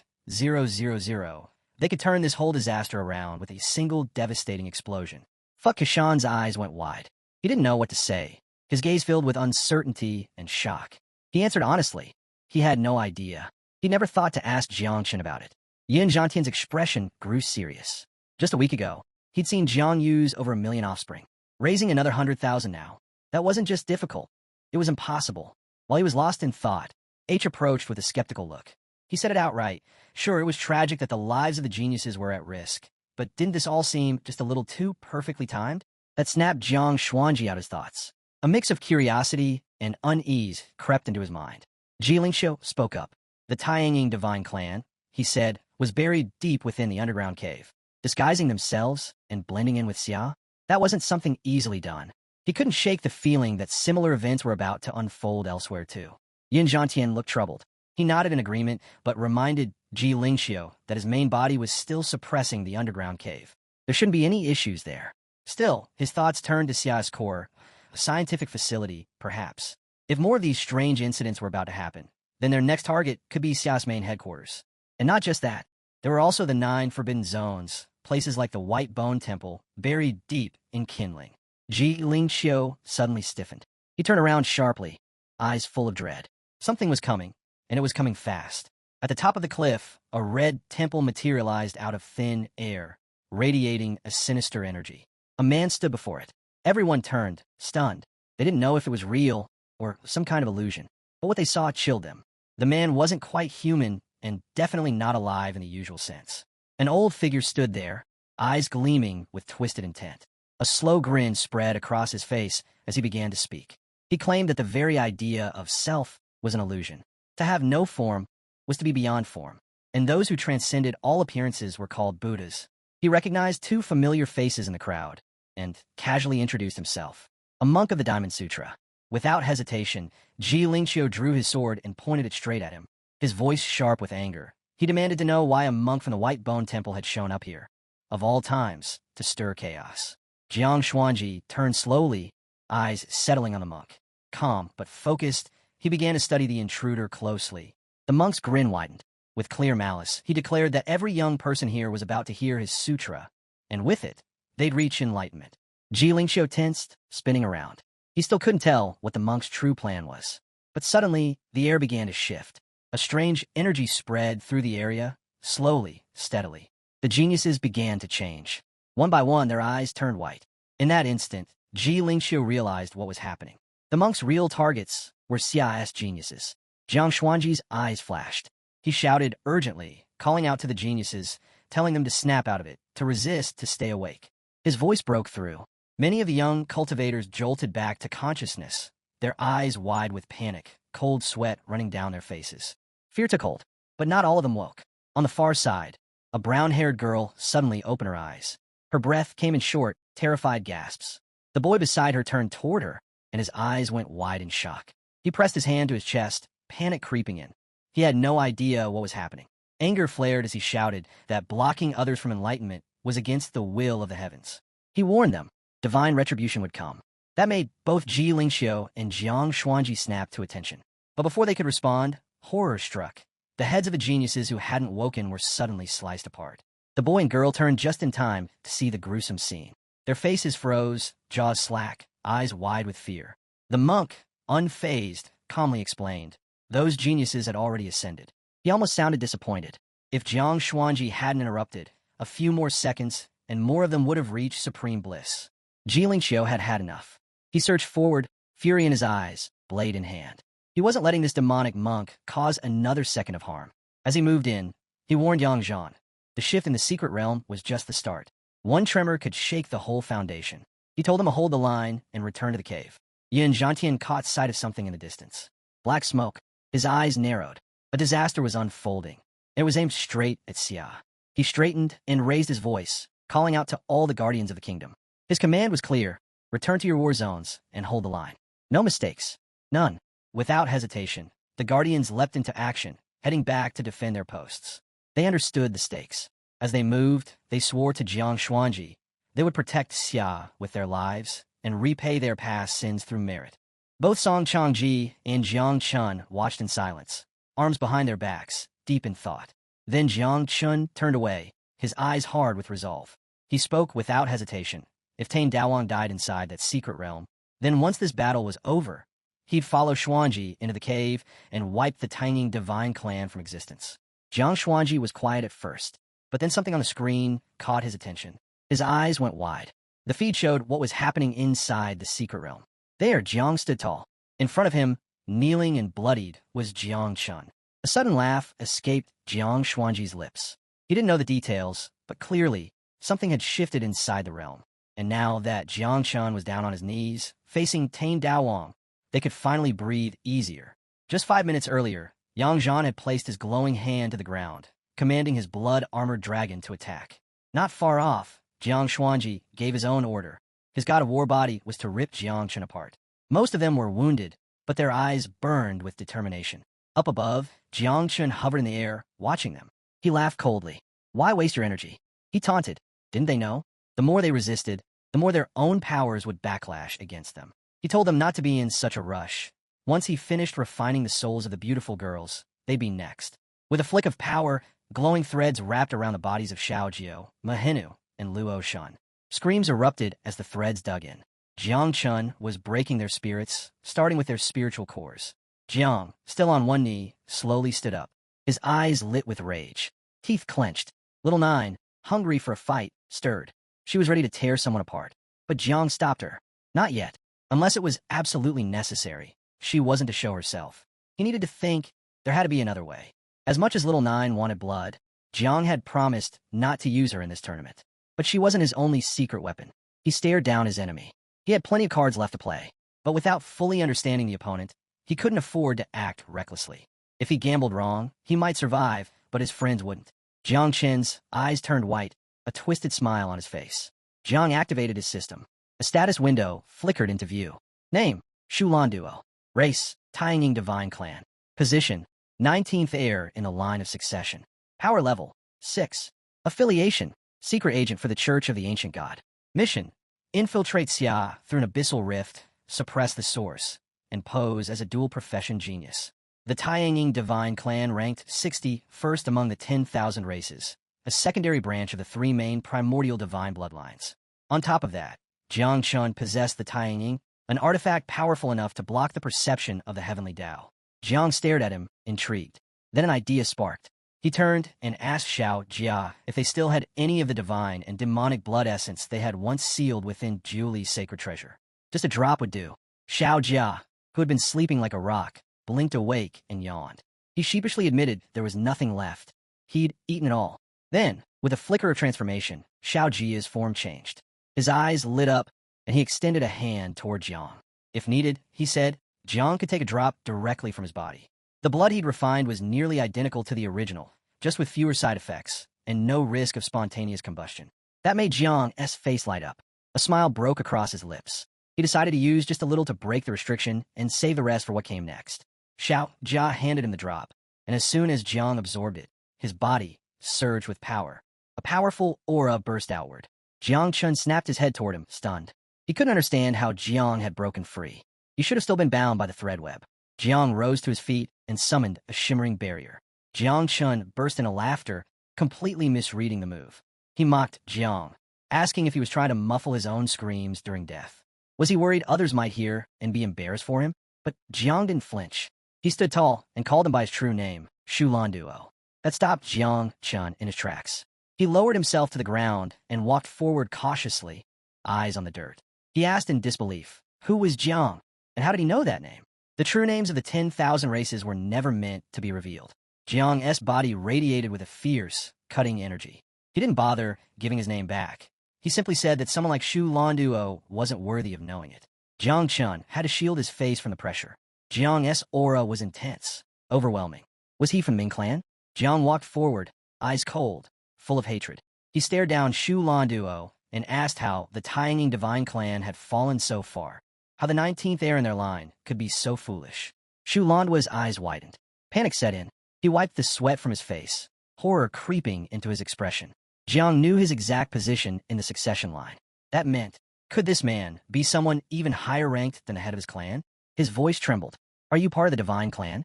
they could turn this whole disaster around with a single devastating explosion. Fuck Kashan's eyes went wide. He didn't know what to say, his gaze filled with uncertainty and shock. He answered honestly. He had no idea. He never thought to ask Jiangshan about it. Yin Zhantian's expression grew serious. Just a week ago, he'd seen Jiang use over 1 million offspring, raising another 100,000 now. That wasn't just difficult. It was impossible. While he was lost in thought, H approached with a skeptical look. He said it outright. Sure, it was tragic that the lives of the geniuses were at risk, but didn't this all seem just a little too perfectly timed? That snapped Jiang Xuanji out his thoughts. A mix of curiosity and unease crept into his mind. Ji Lingxiu spoke up. The Tian divine clan, he said, was buried deep within the underground cave, disguising themselves and blending in with Xiao. That wasn't something easily done. He couldn't shake the feeling that similar events were about to unfold elsewhere too. Yin Zhantian looked troubled. He nodded in agreement, but reminded Ji Lingxiu that his main body was still suppressing the underground cave. There shouldn't be any issues there. Still, his thoughts turned to Xiao's core, a scientific facility, perhaps. If more of these strange incidents were about to happen, then their next target could be Xiao's main headquarters. And not just that. There were also the 9 forbidden zones, places like the White Bone Temple, buried deep in Qinling. Ji Lingxiu suddenly stiffened. He turned around sharply, eyes full of dread. Something was coming, and it was coming fast. At the top of the cliff, a red temple materialized out of thin air, radiating a sinister energy. A man stood before it. Everyone turned, stunned. They didn't know if it was real or some kind of illusion, but what they saw chilled them. The man wasn't quite human and definitely not alive in the usual sense. An old figure stood there, eyes gleaming with twisted intent. A slow grin spread across his face as he began to speak. He claimed that the very idea of self was an illusion. To have no form was to be beyond form, and those who transcended all appearances were called Buddhas. He recognized 2 familiar faces in the crowd, and casually introduced himself. A monk of the Diamond Sutra. Without hesitation, Ji Lingxiu drew his sword and pointed it straight at him, his voice sharp with anger. He demanded to know why a monk from the White Bone Temple had shown up here, of all times, to stir chaos. Jiang Xuanji turned slowly, eyes settling on the monk. Calm but focused, he began to study the intruder closely. The monk's grin widened. With clear malice, he declared that every young person here was about to hear his sutra, and with it, they'd reach enlightenment. Ji Lingxiu tensed, spinning around. He still couldn't tell what the monk's true plan was. But suddenly, the air began to shift. A strange energy spread through the area, slowly, steadily. The geniuses began to change. One by one, their eyes turned white. In that instant, Ji Lingxiu realized what was happening. The monk's real targets were Xiao's geniuses. Jiang Xuanji's eyes flashed. He shouted urgently, calling out to the geniuses telling them to snap out of it, to resist, to stay awake. His voice broke through. Many of the young cultivators jolted back to consciousness, their eyes wide with panic, cold sweat running down their faces. Fear took hold, but not all of them woke. On the far side, a brown-haired girl suddenly opened her eyes. Her breath came in short, terrified gasps. The boy beside her turned toward her, and his eyes went wide in shock. He pressed his hand to his chest, panic creeping in. He had no idea what was happening. Anger flared as he shouted that blocking others from enlightenment was against the will of the heavens. He warned them divine retribution would come. That made both Ji Lingxiu and Jiang Xuanji snap to attention. But before they could respond, horror struck. The heads of the geniuses who hadn't woken were suddenly sliced apart. The boy and girl turned just in time to see the gruesome scene. Their faces froze, jaws slack, eyes wide with fear. The monk, unfazed, calmly explained. Those geniuses had already ascended. He almost sounded disappointed. If Jiang Xuanji hadn't interrupted, a few more seconds, and more of them would have reached supreme bliss. Ji Lingxiu had had enough. He surged forward, fury in his eyes, blade in hand. He wasn't letting this demonic monk cause another second of harm. As he moved in, he warned Yang Zhan. The shift in the secret realm was just the start. One tremor could shake the whole foundation. He told them to hold the line and return to the cave. Yin Zhantian caught sight of something in the distance. Black smoke. His eyes narrowed. A disaster was unfolding. It was aimed straight at Xiao. He straightened and raised his voice, calling out to all the guardians of the kingdom. His command was clear. Return to your war zones and hold the line. No mistakes. None. Without hesitation, the guardians leapt into action, heading back to defend their posts. They understood the stakes. As they moved, they swore to Jiang Xuanji they would protect Xiao with their lives and repay their past sins through merit. Both Song Changji and Jiang Chun watched in silence, arms behind their backs, deep in thought. Then Jiang Chun turned away, his eyes hard with resolve. He spoke without hesitation. If Tain Daowang died inside that secret realm, then once this battle was over, he'd follow Xuanji into the cave and wipe the Tanging divine clan from existence. Jiang Xuanji was quiet at first, but then something on the screen caught his attention. His eyes went wide. The feed showed what was happening inside the secret realm. There, Jiang stood tall. In front of him, kneeling and bloodied, was Jiang Chun. A sudden laugh escaped Jiang Xuanji's lips. He didn't know the details, but clearly, something had shifted inside the realm. And now that Jiang Chun was down on his knees, facing Tain Daowang, they could finally breathe easier. Just 5 minutes earlier, Yang Zhan had placed his glowing hand to the ground, commanding his blood-armored dragon to attack. Not far off, Jiang Xuanji gave his own order. His god of war body was to rip Jiang Chun apart. Most of them were wounded, but their eyes burned with determination. Up above, Jiang Chun hovered in the air, watching them. He laughed coldly. Why waste your energy? He taunted. Didn't they know? The more they resisted, the more their own powers would backlash against them. He told them not to be in such a rush. Once he finished refining the souls of the beautiful girls, they'd be next. With a flick of power, glowing threads wrapped around the bodies of Xiao Jiao, Mahinu, and Luo Shan. Screams erupted as the threads dug in. Jiang Chun was breaking their spirits, starting with their spiritual cores. Jiang, still on one knee, slowly stood up. His eyes lit with rage. Teeth clenched. Little Nine, hungry for a fight, stirred. She was ready to tear someone apart. But Jiang stopped her. Not yet. Unless it was absolutely necessary, she wasn't to show herself. He needed to think. There had to be another way. As much as Little Nine wanted blood, Jiang had promised not to use her in this tournament. But she wasn't his only secret weapon. He stared down his enemy. He had plenty of cards left to play. But without fully understanding the opponent, he couldn't afford to act recklessly. If he gambled wrong, he might survive, but his friends wouldn't. Jiang Chen's eyes turned white, a twisted smile on his face. Jiang activated his system. A status window flickered into view. Name, Shulan Duo. Race, Tanging Divine Clan. Position, 19th heir in a line of succession. Power level, 6. Affiliation, secret agent for the Church of the Ancient God. Mission, infiltrate Xia through an abyssal rift, suppress the source, and pose as a dual-profession genius. The Tanging Divine Clan ranked 61st among the 10,000 races, a secondary branch of the 3 main primordial divine bloodlines. On top of that, Jiang Chun possessed the Tanging, an artifact powerful enough to block the perception of the heavenly Tao. Jiang stared at him, intrigued. Then an idea sparked. He turned and asked Xiao Jia if they still had any of the divine and demonic blood essence they had once sealed within Julie's sacred treasure. Just a drop would do. Xiao Jia, who had been sleeping like a rock, blinked awake and yawned. He sheepishly admitted there was nothing left. He'd eaten it all. Then, with a flicker of transformation, Xiao Jia's form changed. His eyes lit up, and he extended a hand toward Jiang. If needed, he said, Jiang could take a drop directly from his body. The blood he'd refined was nearly identical to the original, just with fewer side effects, and no risk of spontaneous combustion. That made Jiang's face light up. A smile broke across his lips. He decided to use just a little to break the restriction and save the rest for what came next. Xiao Jia handed him the drop, and as soon as Jiang absorbed it, his body surged with power. A powerful aura burst outward. Jiang Chun snapped his head toward him, stunned. He couldn't understand how Jiang had broken free. He should have still been bound by the thread web. Jiang rose to his feet and summoned a shimmering barrier. Jiang Chun burst into laughter, completely misreading the move. He mocked Jiang, asking if he was trying to muffle his own screams during death. Was he worried others might hear and be embarrassed for him? But Jiang didn't flinch. He stood tall and called him by his true name, Shu Lan Duo. That stopped Jiang Chun in his tracks. He lowered himself to the ground and walked forward cautiously, eyes on the dirt. He asked in disbelief, who was Jiang, and how did he know that name? The true names of the 10,000 races were never meant to be revealed. Jiang's body radiated with a fierce, cutting energy. He didn't bother giving his name back. He simply said that someone like Shu Lan Duo wasn't worthy of knowing it. Jiang Chun had to shield his face from the pressure. Jiang's aura was intense, overwhelming. Was he from Ming Clan? Jiang walked forward, eyes cold, full of hatred. He stared down Shu Lan Duo and asked how the Tian divine clan had fallen so far, how the 19th heir in their line could be so foolish. Shu Landuo's eyes widened. Panic set in. He wiped the sweat from his face, horror creeping into his expression. Jiang knew his exact position in the succession line. That meant, could this man be someone even higher ranked than the head of his clan? His voice trembled. Are you part of the divine clan?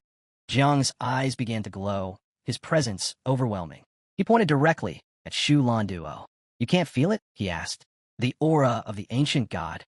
Jiang's eyes began to glow, his presence overwhelming. He pointed directly at Shu Lan Duo. You can't feel it? He asked. The aura of the ancient god.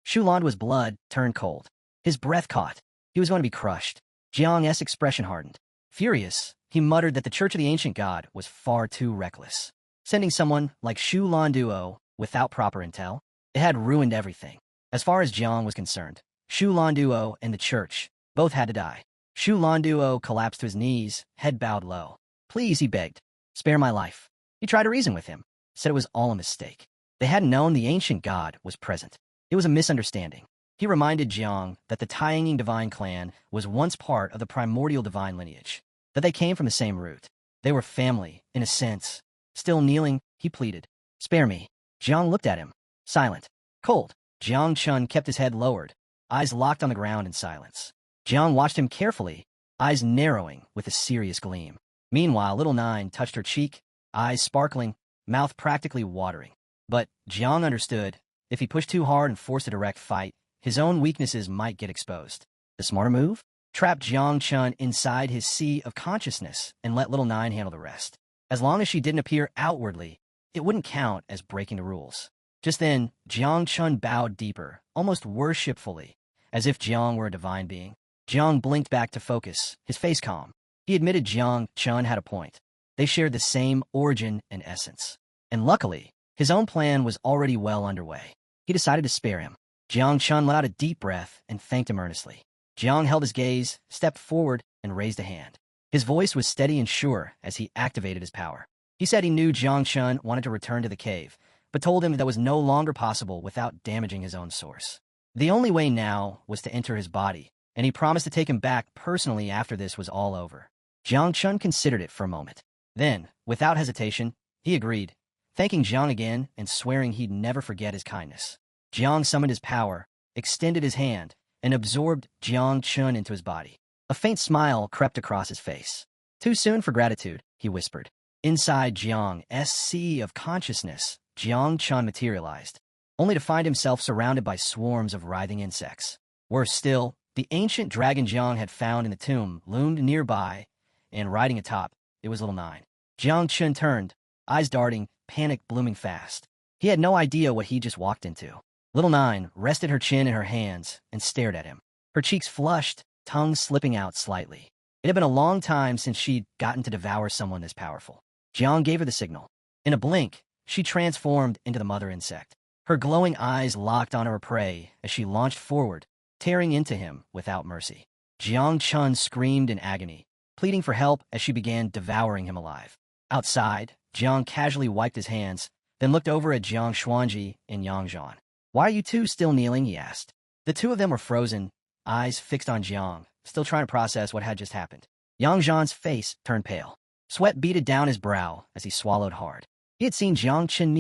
Shu Landuo's blood turned cold. His breath caught. He was going to be crushed. Jiang's expression hardened. Furious, he muttered that the Church of the Ancient God was far too reckless. Sending someone like Shu Lan Duo without proper intel, it had ruined everything. As far as Jiang was concerned, Shu Lan Duo and the church both had to die. Shu Lan Duo collapsed to his knees, head bowed low. Please, he begged. Spare my life. He tried to reason with him, said it was all a mistake. They hadn't known the ancient god was present. It was a misunderstanding. He reminded Jiang that the Tian divine clan was once part of the primordial divine lineage, that they came from the same root. They were family, in a sense. Still kneeling, he pleaded, spare me. Jiang looked at him, silent, cold. Jiang Chun kept his head lowered, eyes locked on the ground in silence. Jiang watched him carefully, eyes narrowing with a serious gleam. Meanwhile, little Nine touched her cheek, eyes sparkling, mouth practically watering. But Jiang understood, if he pushed too hard and forced a direct fight, his own weaknesses might get exposed. The smarter move? Trap Jiang Chun inside his sea of consciousness and let little Nine handle the rest. As long as she didn't appear outwardly, it wouldn't count as breaking the rules. Just then, Jiang Chun bowed deeper, almost worshipfully, as if Jiang were a divine being. Jiang blinked back to focus, his face calm. He admitted Jiang Chun had a point. They shared the same origin and essence. And luckily, his own plan was already well underway. He decided to spare him. Jiang Chun let out a deep breath and thanked him earnestly. Jiang held his gaze, stepped forward, and raised a hand. His voice was steady and sure as he activated his power. He said he knew Jiang Chun wanted to return to the cave, but told him that was no longer possible without damaging his own source. The only way now was to enter his body, and he promised to take him back personally after this was all over. Jiang Chun considered it for a moment. Then, without hesitation, he agreed, thanking Jiang again and swearing he'd never forget his kindness. Jiang summoned his power, extended his hand, and absorbed Jiang Chun into his body. A faint smile crept across his face. Too soon for gratitude, he whispered. Inside Jiang's sea of consciousness, Jiang Chun materialized, only to find himself surrounded by swarms of writhing insects. Worse still, the ancient dragon Jiang had found in the tomb loomed nearby, and riding atop, it was little Nine. Jiang Chun turned, eyes darting, panic blooming fast. He had no idea what he just walked into. Little Nine rested her chin in her hands and stared at him. Her cheeks flushed, tongue slipping out slightly. It had been a long time since she'd gotten to devour someone this powerful. Jiang gave her the signal. In a blink, she transformed into the mother insect. Her glowing eyes locked onto her prey as she launched forward, tearing into him without mercy. Jiang Chun screamed in agony, pleading for help as she began devouring him alive. Outside, Jiang casually wiped his hands, then looked over at Jiang Xuanji and Yang Zhan. "Why are you two still kneeling?" he asked. The two of them were frozen, eyes fixed on Jiang, still trying to process what had just happened. Yang Zhan's face turned pale. Sweat beaded down his brow as he swallowed hard. He had seen Jiang Qin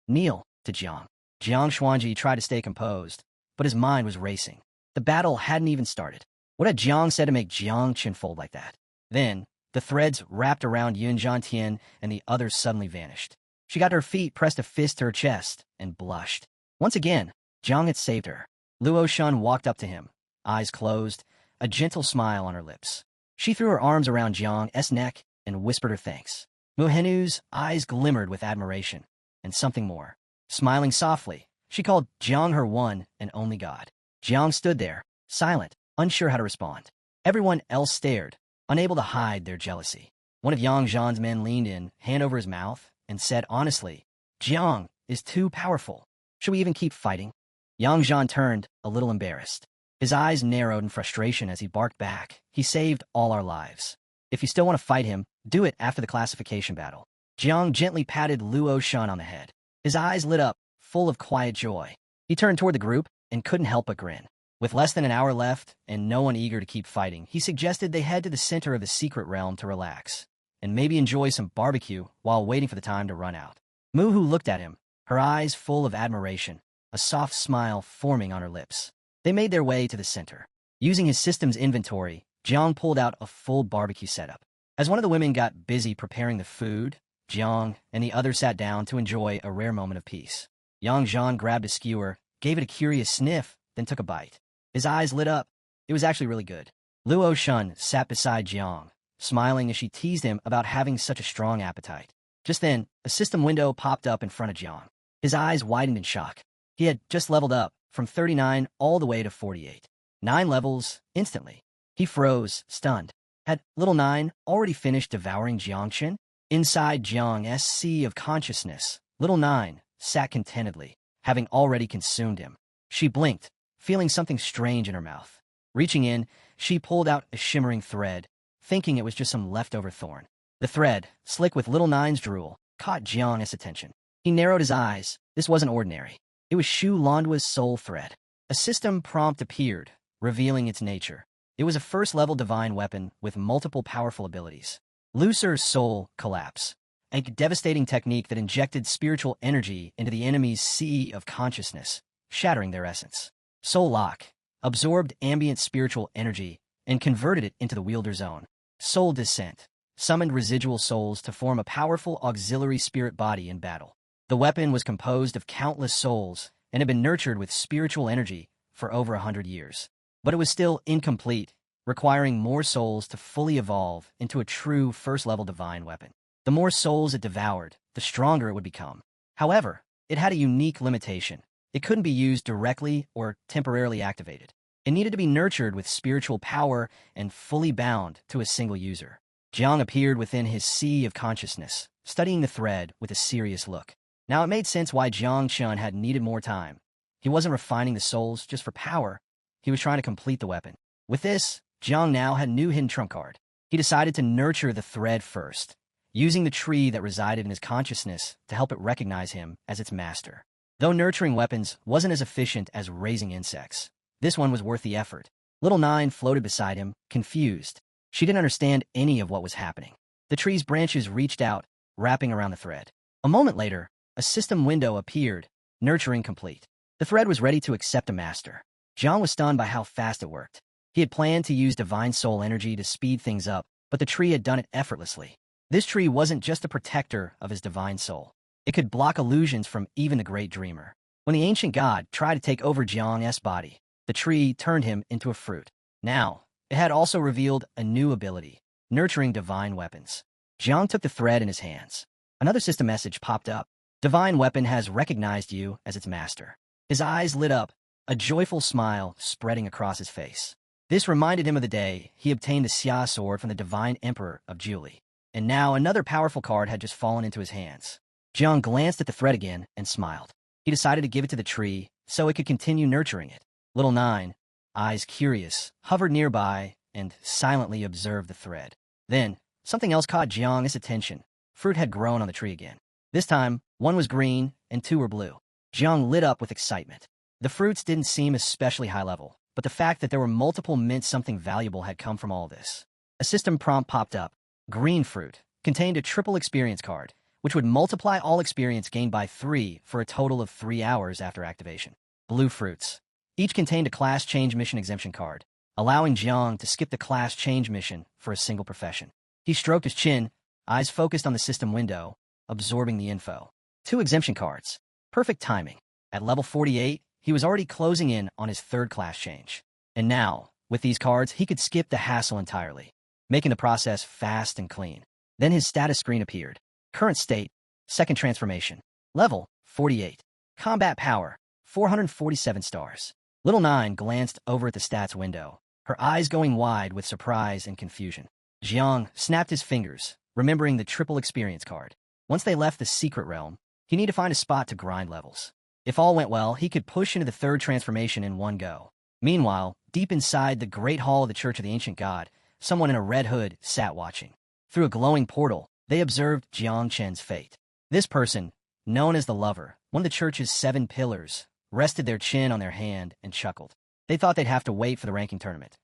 kneel to Jiang. Jiang Xuanji tried to stay composed, but his mind was racing. The battle hadn't even started. What had Jiang said to make Jiang Qin fold like that? Then, the threads wrapped around Yunjian Tian and the others suddenly vanished. She got to her feet, pressed a fist to her chest, and blushed. Once again, Jiang had saved her. Luo Shun walked up to him, eyes closed, a gentle smile on her lips. She threw her arms around Jiang's neck and whispered her thanks. Muhenu's eyes glimmered with admiration, and something more. Smiling softly, she called Jiang her one and only god. Jiang stood there, silent, unsure how to respond. Everyone else stared, unable to hide their jealousy. One of Yang Zhan's men leaned in, hand over his mouth, and said honestly, "Jiang is too powerful. Should we even keep fighting?" Yang Zhan turned, a little embarrassed. His eyes narrowed in frustration as he barked back. "He saved all our lives. If you still want to fight him, do it after the classification battle." Jiang gently patted Luo Shun on the head. His eyes lit up, full of quiet joy. He turned toward the group and couldn't help but grin. With less than an hour left and no one eager to keep fighting, he suggested they head to the center of the secret realm to relax and maybe enjoy some barbecue while waiting for the time to run out. Muhu looked at him, her eyes full of admiration, a soft smile forming on her lips. They made their way to the center. Using his system's inventory, Jiang pulled out a full barbecue setup. As one of the women got busy preparing the food, Jiang and the others sat down to enjoy a rare moment of peace. Yang Zhan grabbed a skewer, gave it a curious sniff, then took a bite. His eyes lit up. It was actually really good. Luo Shun sat beside Jiang, smiling as she teased him about having such a strong appetite. Just then, a system window popped up in front of Jiang. His eyes widened in shock. He had just leveled up from 39 all the way to 48. 9 levels, instantly. He froze, stunned. Had Little Nine already finished devouring Jiangqin? Inside Jiang's sea of consciousness, Little Nine sat contentedly, having already consumed him. She blinked, feeling something strange in her mouth. Reaching in, she pulled out a shimmering thread, thinking it was just some leftover thorn. The thread, slick with Little Nine's drool, caught Jiang's attention. He narrowed his eyes. This wasn't ordinary. It was Shu Landua's soul thread. A system prompt appeared, revealing its nature. It was a first-level divine weapon with multiple powerful abilities. Lucer's soul collapse, a devastating technique that injected spiritual energy into the enemy's sea of consciousness, shattering their essence. Soul Lock absorbed ambient spiritual energy and converted it into the wielder's own. Soul Descent summoned residual souls to form a powerful auxiliary spirit body in battle. The weapon was composed of countless souls and had been nurtured with spiritual energy for over 100 years. But it was still incomplete, requiring more souls to fully evolve into a true first-level divine weapon. The more souls it devoured, the stronger it would become. However, it had a unique limitation. It couldn't be used directly or temporarily activated. It needed to be nurtured with spiritual power and fully bound to a single user. Jiang appeared within his sea of consciousness, studying the thread with a serious look. Now it made sense why Jiang Chun had needed more time. He wasn't refining the souls just for power. He was trying to complete the weapon. With this, Jiang now had a new hidden trump card. He decided to nurture the thread first, using the tree that resided in his consciousness to help it recognize him as its master. Though nurturing weapons wasn't as efficient as raising insects, this one was worth the effort. Little Nine floated beside him, confused. She didn't understand any of what was happening. The tree's branches reached out, wrapping around the thread. A moment later, a system window appeared, nurturing complete. The thread was ready to accept a master. Jiang was stunned by how fast it worked. He had planned to use divine soul energy to speed things up, but the tree had done it effortlessly. This tree wasn't just a protector of his divine soul. It could block illusions from even the great dreamer. When the ancient god tried to take over Jiang's body, the tree turned him into a fruit. Now, it had also revealed a new ability, nurturing divine weapons. Jiang took the thread in his hands. Another system message popped up. Divine weapon has recognized you as its master. His eyes lit up, a joyful smile spreading across his face. This reminded him of the day he obtained the Xia sword from the divine emperor of Julie. And now another powerful card had just fallen into his hands. Jiang glanced at the thread again and smiled. He decided to give it to the tree so it could continue nurturing it. Little Nine, eyes curious, hovered nearby and silently observed the thread. Then, something else caught Jiang's attention. fruit had grown on the tree again. This time, one was green and two were blue. Jiang lit up with excitement. The fruits didn't seem especially high level, but the fact that there were multiple meant something valuable had come from all this. A system prompt popped up. Green fruit contained a triple experience card, which would multiply all experience gained by 3 for a total of 3 hours after activation. Blue fruits. Each contained a class change mission exemption card, allowing Jiang to skip the class change mission for a single profession. He stroked his chin, eyes focused on the system window, absorbing the info. 2 exemption cards. Perfect timing. At level 48, he was already closing in on his 3rd class change. And now, with these cards, he could skip the hassle entirely, making the process fast and clean. Then his status screen appeared. Current state, 2nd transformation. Level, 48. Combat power, 447 stars. Little Nine glanced over at the stats window, her eyes going wide with surprise and confusion. Jiang snapped his fingers, remembering the triple experience card. Once they left the secret realm, he needed to find a spot to grind levels. If all went well, he could push into the 3rd transformation in one go. Meanwhile, deep inside the Great Hall of the Church of the Ancient God, someone in a red hood sat watching. Through a glowing portal, they observed Jiang Chen's fate. This person, known as the Lover, one of the church's 7 pillars, rested their chin on their hand and chuckled. They thought they'd have to wait for the ranking tournament,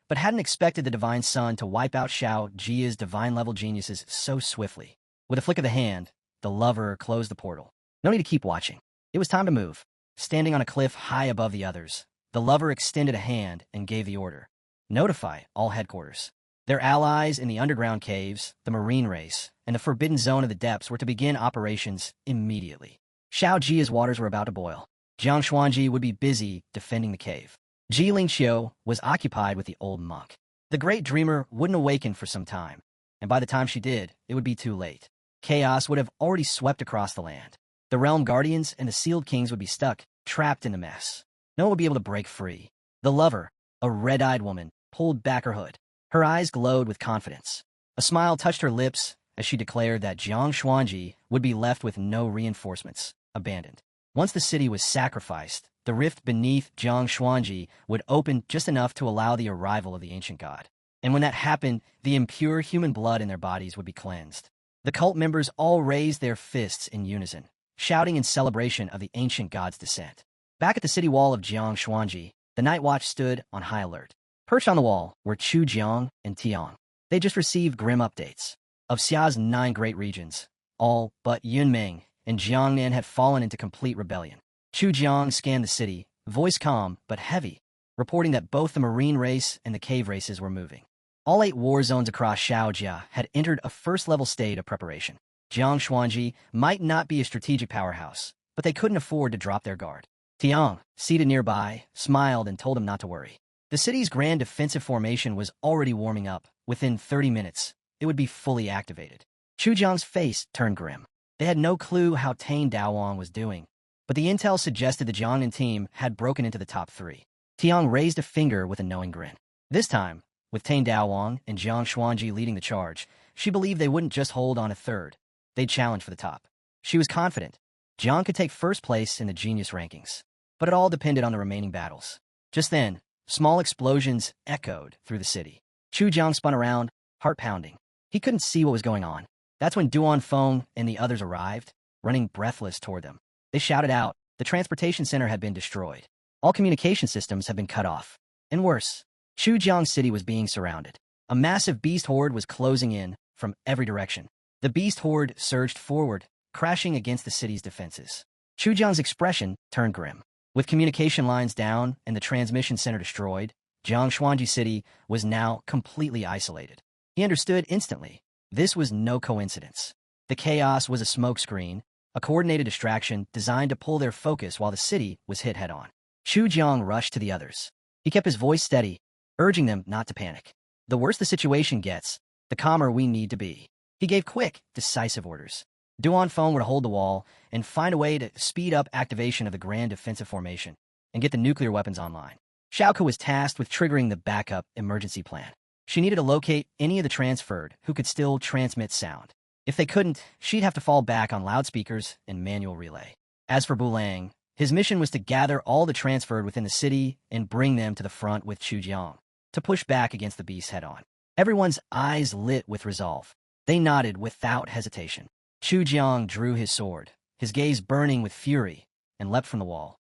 but hadn't expected the Divine Sun to wipe out Xiao Jia's divine-level geniuses so swiftly. With a flick of the hand, the Lover closed the portal. No need to keep watching. It was time to move. Standing on a cliff high above the others, the Lover extended a hand and gave the order. Notify all headquarters. Their allies in the underground caves, the marine race, and the forbidden zone of the depths were to begin operations immediately. Xiao Jia's waters were about to boil. Jiang Xuanji would be busy defending the cave. Jiling Xiao was occupied with the old monk. The great dreamer wouldn't awaken for some time, and by the time she did, it would be too late. Chaos would have already swept across the land. The realm guardians and the sealed kings would be stuck, trapped in the mess. No one would be able to break free. The Lover, a red-eyed woman, pulled back her hood. Her eyes glowed with confidence. A smile touched her lips as she declared that Jiang Xuanji would be left with no reinforcements, abandoned. Once the city was sacrificed, the rift beneath Jiang Xuanji would open just enough to allow the arrival of the ancient god. And when that happened, the impure human blood in their bodies would be cleansed. The cult members all raised their fists in unison, shouting in celebration of the ancient god's descent. Back at the city wall of Jiang Xuanji, the Night Watch stood on high alert. Perched on the wall were Chu Jiang and Tian. They just received grim updates. Of Xiao's 9 great regions, all but Yunming and Jiangnan had fallen into complete rebellion. Chu Jiang scanned the city, voice calm but heavy, reporting that both the marine race and the cave races were moving. All 8 war zones across Xiaojia had entered a first-level state of preparation. Jiang Xuanji might not be a strategic powerhouse, but they couldn't afford to drop their guard. Tian, seated nearby, smiled and told him not to worry. The city's grand defensive formation was already warming up. Within 30 minutes, it would be fully activated. Chu Jiang's face turned grim. They had no clue how Tane Daowang was doing, but the intel suggested the Jiangnan team had broken into the top 3. Tian raised a finger with a knowing grin. This time, with Tane Daowang and Jiang Xuanji leading the charge, she believed they wouldn't just hold on a 3rd. They'd challenge for the top. She was confident Jiang could take 1st place in the genius rankings, but it all depended on the remaining battles. Just then, small explosions echoed through the city. Chu Jiang spun around, heart pounding. He couldn't see what was going on. That's when Duan Feng and the others arrived, running breathless toward them. They shouted out, the transportation center had been destroyed. All communication systems had been cut off. And worse, Chujiang City was being surrounded. A massive beast horde was closing in from every direction. The beast horde surged forward, crashing against the city's defenses. Chujiang's expression turned grim. With communication lines down and the transmission center destroyed, Jiang Xuanji City was now completely isolated. He understood instantly. This was no coincidence. The chaos was a smokescreen, a coordinated distraction designed to pull their focus while the city was hit head-on. Chu Jiang rushed to the others. He kept his voice steady, urging them not to panic. The worse the situation gets, the calmer we need to be. He gave quick, decisive orders. Duan Feng were to hold the wall and find a way to speed up activation of the grand defensive formation and get the nuclear weapons online. Xiao was tasked with triggering the backup emergency plan. She needed to locate any of the transferred who could still transmit sound. If they couldn't, she'd have to fall back on loudspeakers and manual relay. As for Bulang, his mission was to gather all the transferred within the city and bring them to the front with Chu Jiang, to push back against the beast head-on. Everyone's eyes lit with resolve. They nodded without hesitation. Chu Jiang drew his sword, his gaze burning with fury, and leapt from the wall,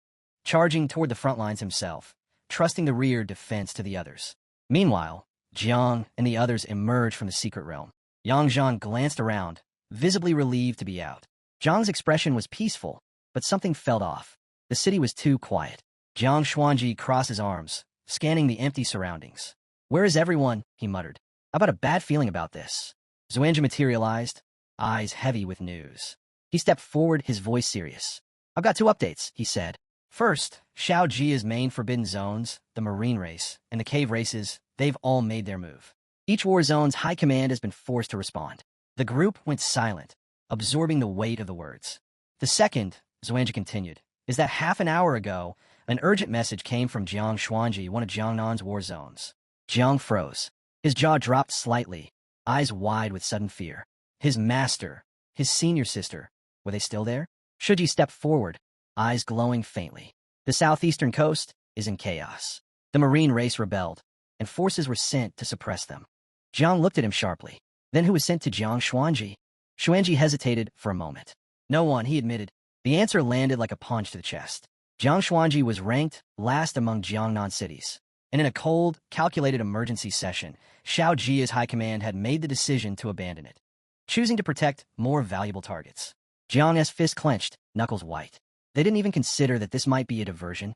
charging toward the front lines himself, trusting the rear defense to the others. Meanwhile, Jiang and the others emerged from the secret realm. Yang Zhan glanced around, visibly relieved to be out. Jiang's expression was peaceful, but something felt off. The city was too quiet. Jiang Xuanji crossed his arms, scanning the empty surroundings. "Where is everyone?" he muttered. "I've got a bad feeling about this." Xuanji materialized, eyes heavy with news. He stepped forward, his voice serious. "I've got two updates," he said. "First, Xiao Ji's main forbidden zones, the marine race, and the cave races, they've all made their move. Each war zone's high command has been forced to respond." The group went silent, absorbing the weight of the words. "The second," Xuanji continued, "is that half an hour ago, an urgent message came from Jiang Xuanji, one of Jiangnan's war zones." Jiang froze. His jaw dropped slightly, eyes wide with sudden fear. His master, his senior sister, were they still there? Shuji stepped forward, eyes glowing faintly. "The southeastern coast is in chaos. The marine race rebelled, and forces were sent to suppress them." Jiang looked at him sharply. "Then who was sent to Jiang Xuanji?" Xuanji hesitated for a moment. "No one," he admitted. The answer landed like a punch to the chest. Jiang Xuanji was ranked last among Jiangnan cities, and in a cold, calculated emergency session, Xiao Ji's high command had made the decision to abandon it, choosing to protect more valuable targets. Jiang's fist clenched, knuckles white. They didn't even consider that this might be a diversion.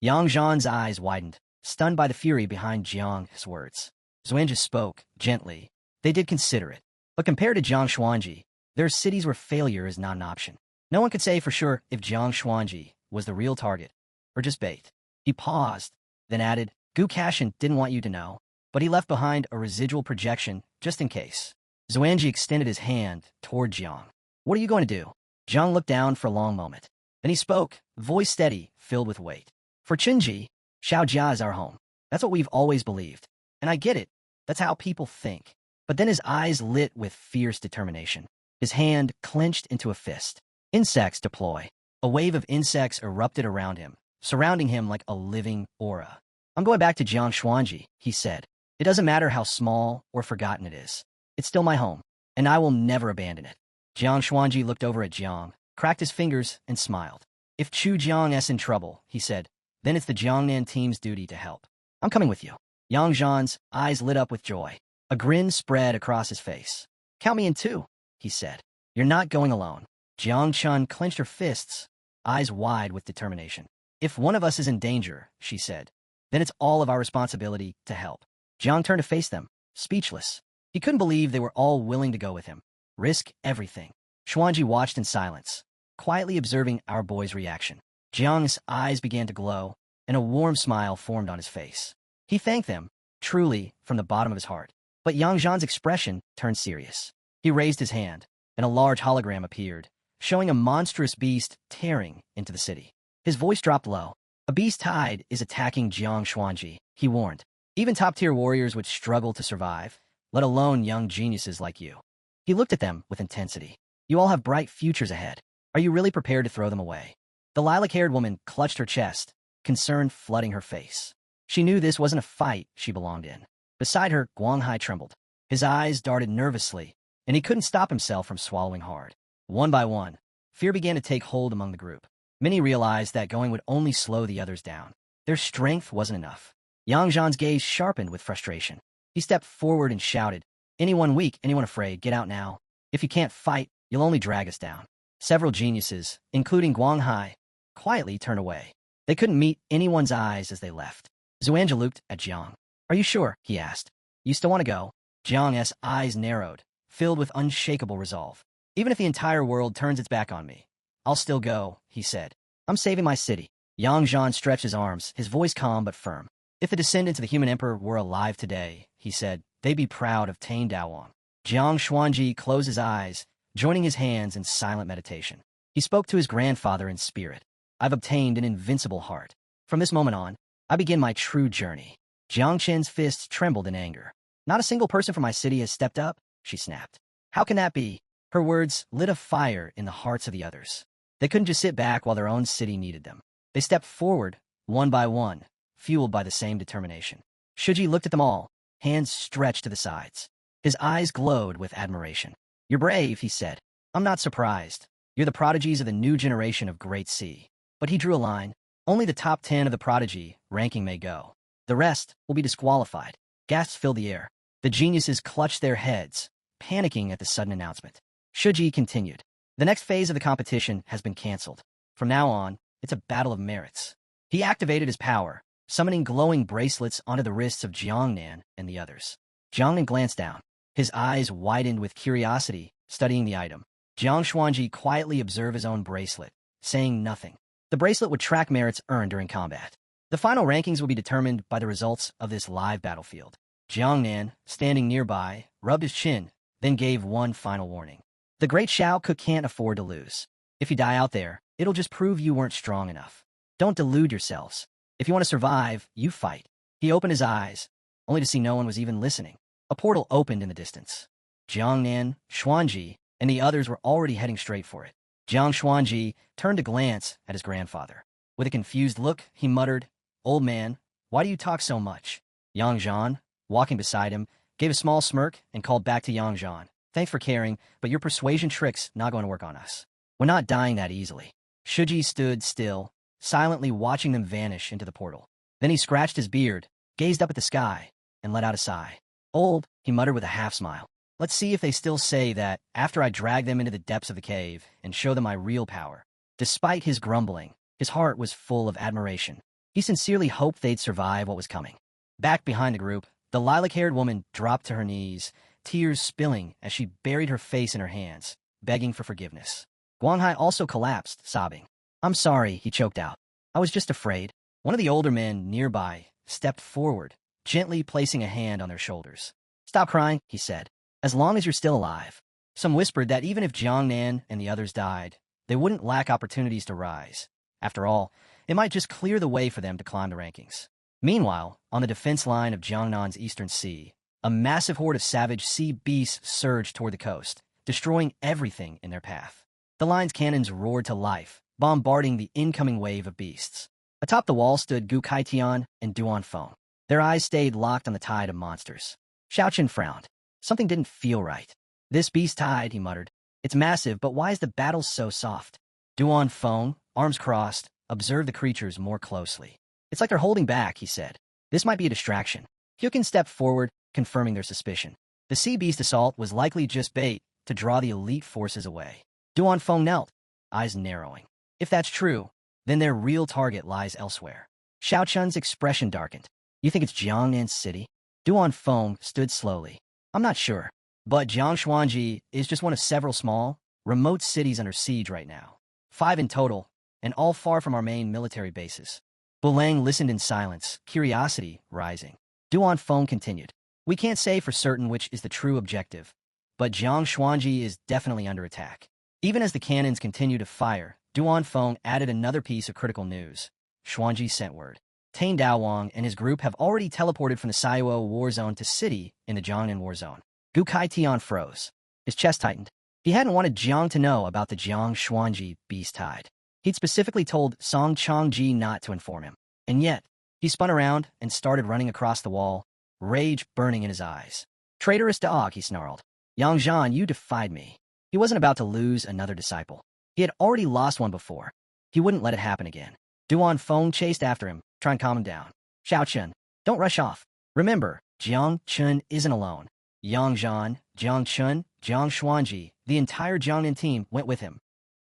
Yang Zhan's eyes widened, stunned by the fury behind Jiang's words. Xuanji spoke, gently. "They did consider it. But compared to Jiang Xuanji, there are cities where failure is not an option. No one could say for sure if Jiang Xuanji was the real target, or just bait." He paused, then added, "Gu Kashin didn't want you to know, but he left behind a residual projection just in case." Xuanji extended his hand toward Jiang. "What are you going to do?" Jiang looked down for a long moment. Then he spoke, voice steady, filled with weight. "For Qinji, Xiaojia is our home. That's what we've always believed. And I get it. That's how people think." But then his eyes lit with fierce determination. His hand clenched into a fist. Insects deploy. A wave of insects erupted around him, surrounding him like a living aura. "I'm going back to Jiang Xuanji," he said. "It doesn't matter how small or forgotten it is. It's still my home, and I will never abandon it." Jiang Xuanji looked over at Jiang, cracked his fingers, and smiled. "If Chu Jiang is in trouble," he said, "then it's the Jiangnan team's duty to help. I'm coming with you." Yang Zhan's eyes lit up with joy. A grin spread across his face. "Count me in too," he said. "You're not going alone." Jiang Chun clenched her fists, eyes wide with determination. "If one of us is in danger," she said, "then it's all of our responsibility to help." Jiang turned to face them, speechless. He couldn't believe they were all willing to go with him, risk everything. Xuanji watched in silence, quietly observing our boy's reaction. Jiang's eyes began to glow, and a warm smile formed on his face. He thanked them, truly, from the bottom of his heart. But Yang Zhan's expression turned serious. He raised his hand, and a large hologram appeared, showing a monstrous beast tearing into the city. His voice dropped low. "A beast tide is attacking Jiang Xuanji," he warned. "Even top-tier warriors would struggle to survive, let alone young geniuses like you." He looked at them with intensity. "You all have bright futures ahead. Are you really prepared to throw them away?" The lilac-haired woman clutched her chest, concern flooding her face. She knew this wasn't a fight she belonged in. Beside her, Guanghai trembled. His eyes darted nervously, and he couldn't stop himself from swallowing hard. One by one, fear began to take hold among the group. Many realized that going would only slow the others down. Their strength wasn't enough. Yang Zhan's gaze sharpened with frustration. He stepped forward and shouted, "Anyone weak, anyone afraid, get out now. If you can't fight, you'll only drag us down." Several geniuses, including Guanghai, quietly turned away. They couldn't meet anyone's eyes as they left. Xuanji looked at Jiang. "Are you sure?" he asked. "You still want to go?" Jiang's eyes narrowed, filled with unshakable resolve. "Even if the entire world turns its back on me, I'll still go," he said. "I'm saving my city." Yang Zhan stretched his arms, his voice calm but firm. "If the descendants of the human emperor were alive today," he said, "they'd be proud of Tain Daowang." Jiang Xuanji closed his eyes, joining his hands in silent meditation. He spoke to his grandfather in spirit. "I've obtained an invincible heart. From this moment on, I begin my true journey." Jiang Chen's fists trembled in anger. "Not a single person from my city has stepped up," she snapped. "How can that be?" Her words lit a fire in the hearts of the others. They couldn't just sit back while their own city needed them. They stepped forward, one by one, fueled by the same determination. Shuji looked at them all, hands stretched to the sides. His eyes glowed with admiration. "You're brave," he said. "I'm not surprised. You're the prodigies of the new generation of Great Sea." But he drew a line. Only the top 10 of the prodigy ranking may go. The rest will be disqualified. Gasps filled the air. The geniuses clutched their heads, panicking at the sudden announcement. Shuji continued. "The next phase of the competition has been cancelled. From now on, it's a battle of merits." He activated his power, summoning glowing bracelets onto the wrists of Jiangnan and the others. Jiangnan glanced down. His eyes widened with curiosity, studying the item. Jiang Xuanji quietly observed his own bracelet, saying nothing. The bracelet would track merits earned during combat. The final rankings will be determined by the results of this live battlefield. Jiangnan, standing nearby, rubbed his chin, then gave one final warning. "The great Xiao can't afford to lose. If you die out there, it'll just prove you weren't strong enough. Don't delude yourselves. If you want to survive, you fight." He opened his eyes, only to see no one was even listening. A portal opened in the distance. Jiangnan, Xuanji, and the others were already heading straight for it. Jiang Xuanji turned to glance at his grandfather. With a confused look, he muttered, "Old man, why do you talk so much?" Yang Zhan, walking beside him, gave a small smirk and called back to Yang Zhan, "Thanks for caring, but your persuasion trick's not going to work on us. We're not dying that easily." Shuji stood still, silently watching them vanish into the portal. Then he scratched his beard, gazed up at the sky, and let out a sigh. "Old," he muttered with a half-smile. "Let's see if they still say that after I drag them into the depths of the cave and show them my real power." Despite his grumbling, his heart was full of admiration. He sincerely hoped they'd survive what was coming. Back behind the group, the lilac-haired woman dropped to her knees, tears spilling as she buried her face in her hands, begging for forgiveness. Guanghai also collapsed, sobbing. "I'm sorry," he choked out. "I was just afraid." One of the older men nearby stepped forward, gently placing a hand on their shoulders. "Stop crying," he said. "As long as you're still alive." Some whispered that even if Jiangnan and the others died, they wouldn't lack opportunities to rise. After all, it might just clear the way for them to climb the rankings. Meanwhile, on the defense line of Jiangnan's eastern sea, a massive horde of savage sea beasts surged toward the coast, destroying everything in their path. The line's cannons roared to life, bombarding the incoming wave of beasts. Atop the wall stood Gu Kaitian and Duan Feng. Their eyes stayed locked on the tide of monsters. Xiao frowned. Something didn't feel right. "This beast tide," he muttered. "It's massive, but why is the battle so soft?" Duan Feng, arms crossed, observed the creatures more closely. "It's like they're holding back," he said. "This might be a distraction." Hyukin stepped forward, confirming their suspicion. The sea beast assault was likely just bait to draw the elite forces away. Duan Feng knelt, eyes narrowing. If that's true, then their real target lies elsewhere. Xiao Chun's expression darkened. "You think it's Jiangnan's city?" Duan Feng stood slowly. "I'm not sure, but Jiang Xuanji is just one of several small, remote cities under siege right now. 5 in total, and all far from our main military bases." Bulang listened in silence, curiosity rising. Duan Feng continued. "We can't say for certain which is the true objective, but Jiang Xuanji is definitely under attack." Even as the cannons continued to fire, Duan Feng added another piece of critical news. Xuanji sent word. Tain Daowang and his group have already teleported from the Saiwo war zone to city in the Jiangnan war zone. Gu Kaitian froze. His chest tightened. He hadn't wanted Jiang to know about the Jiang Xuanji beast tide. He'd specifically told Song Changji not to inform him. And yet, he spun around and started running across the wall, rage burning in his eyes. "Traitorous dog," he snarled. "Yang Zhan, you defied me." He wasn't about to lose another disciple. He had already lost one before. He wouldn't let it happen again. Duan Feng chased after him, trying to calm him down. "Xiao Chun, don't rush off. Remember, Jiang Chun isn't alone." Yang Zhan, Jiang Chun, Jiang Xuanji, the entire Jiangnan team went with him.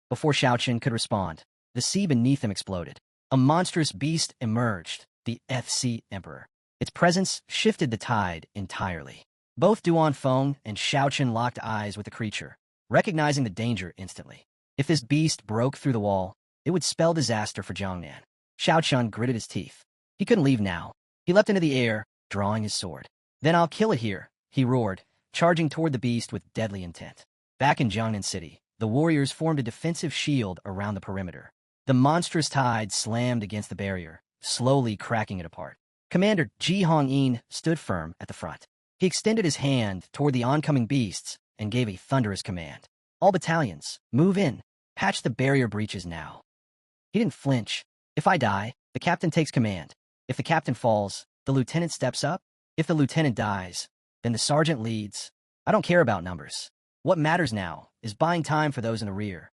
Before Xiao Chun could respond, the sea beneath them exploded. A monstrous beast emerged, the FC Emperor. Its presence shifted the tide entirely. Both Duan Feng and Xiao Chun locked eyes with the creature, recognizing the danger instantly. If this beast broke through the wall, it would spell disaster for Jiangnan. Xiao Chun gritted his teeth. He couldn't leave now. He leapt into the air, drawing his sword. "Then I'll kill it here," he roared, charging toward the beast with deadly intent. Back in Jiangnan City, the warriors formed a defensive shield around the perimeter. The monstrous tide slammed against the barrier, slowly cracking it apart. Commander Ji Hongyin stood firm at the front. He extended his hand toward the oncoming beasts and gave a thunderous command. "All battalions, move in. Patch the barrier breaches now." He didn't flinch. "If I die, the captain takes command. If the captain falls, the lieutenant steps up. If the lieutenant dies, then the sergeant leads." I don't care about numbers. What matters now is buying time for those in the rear.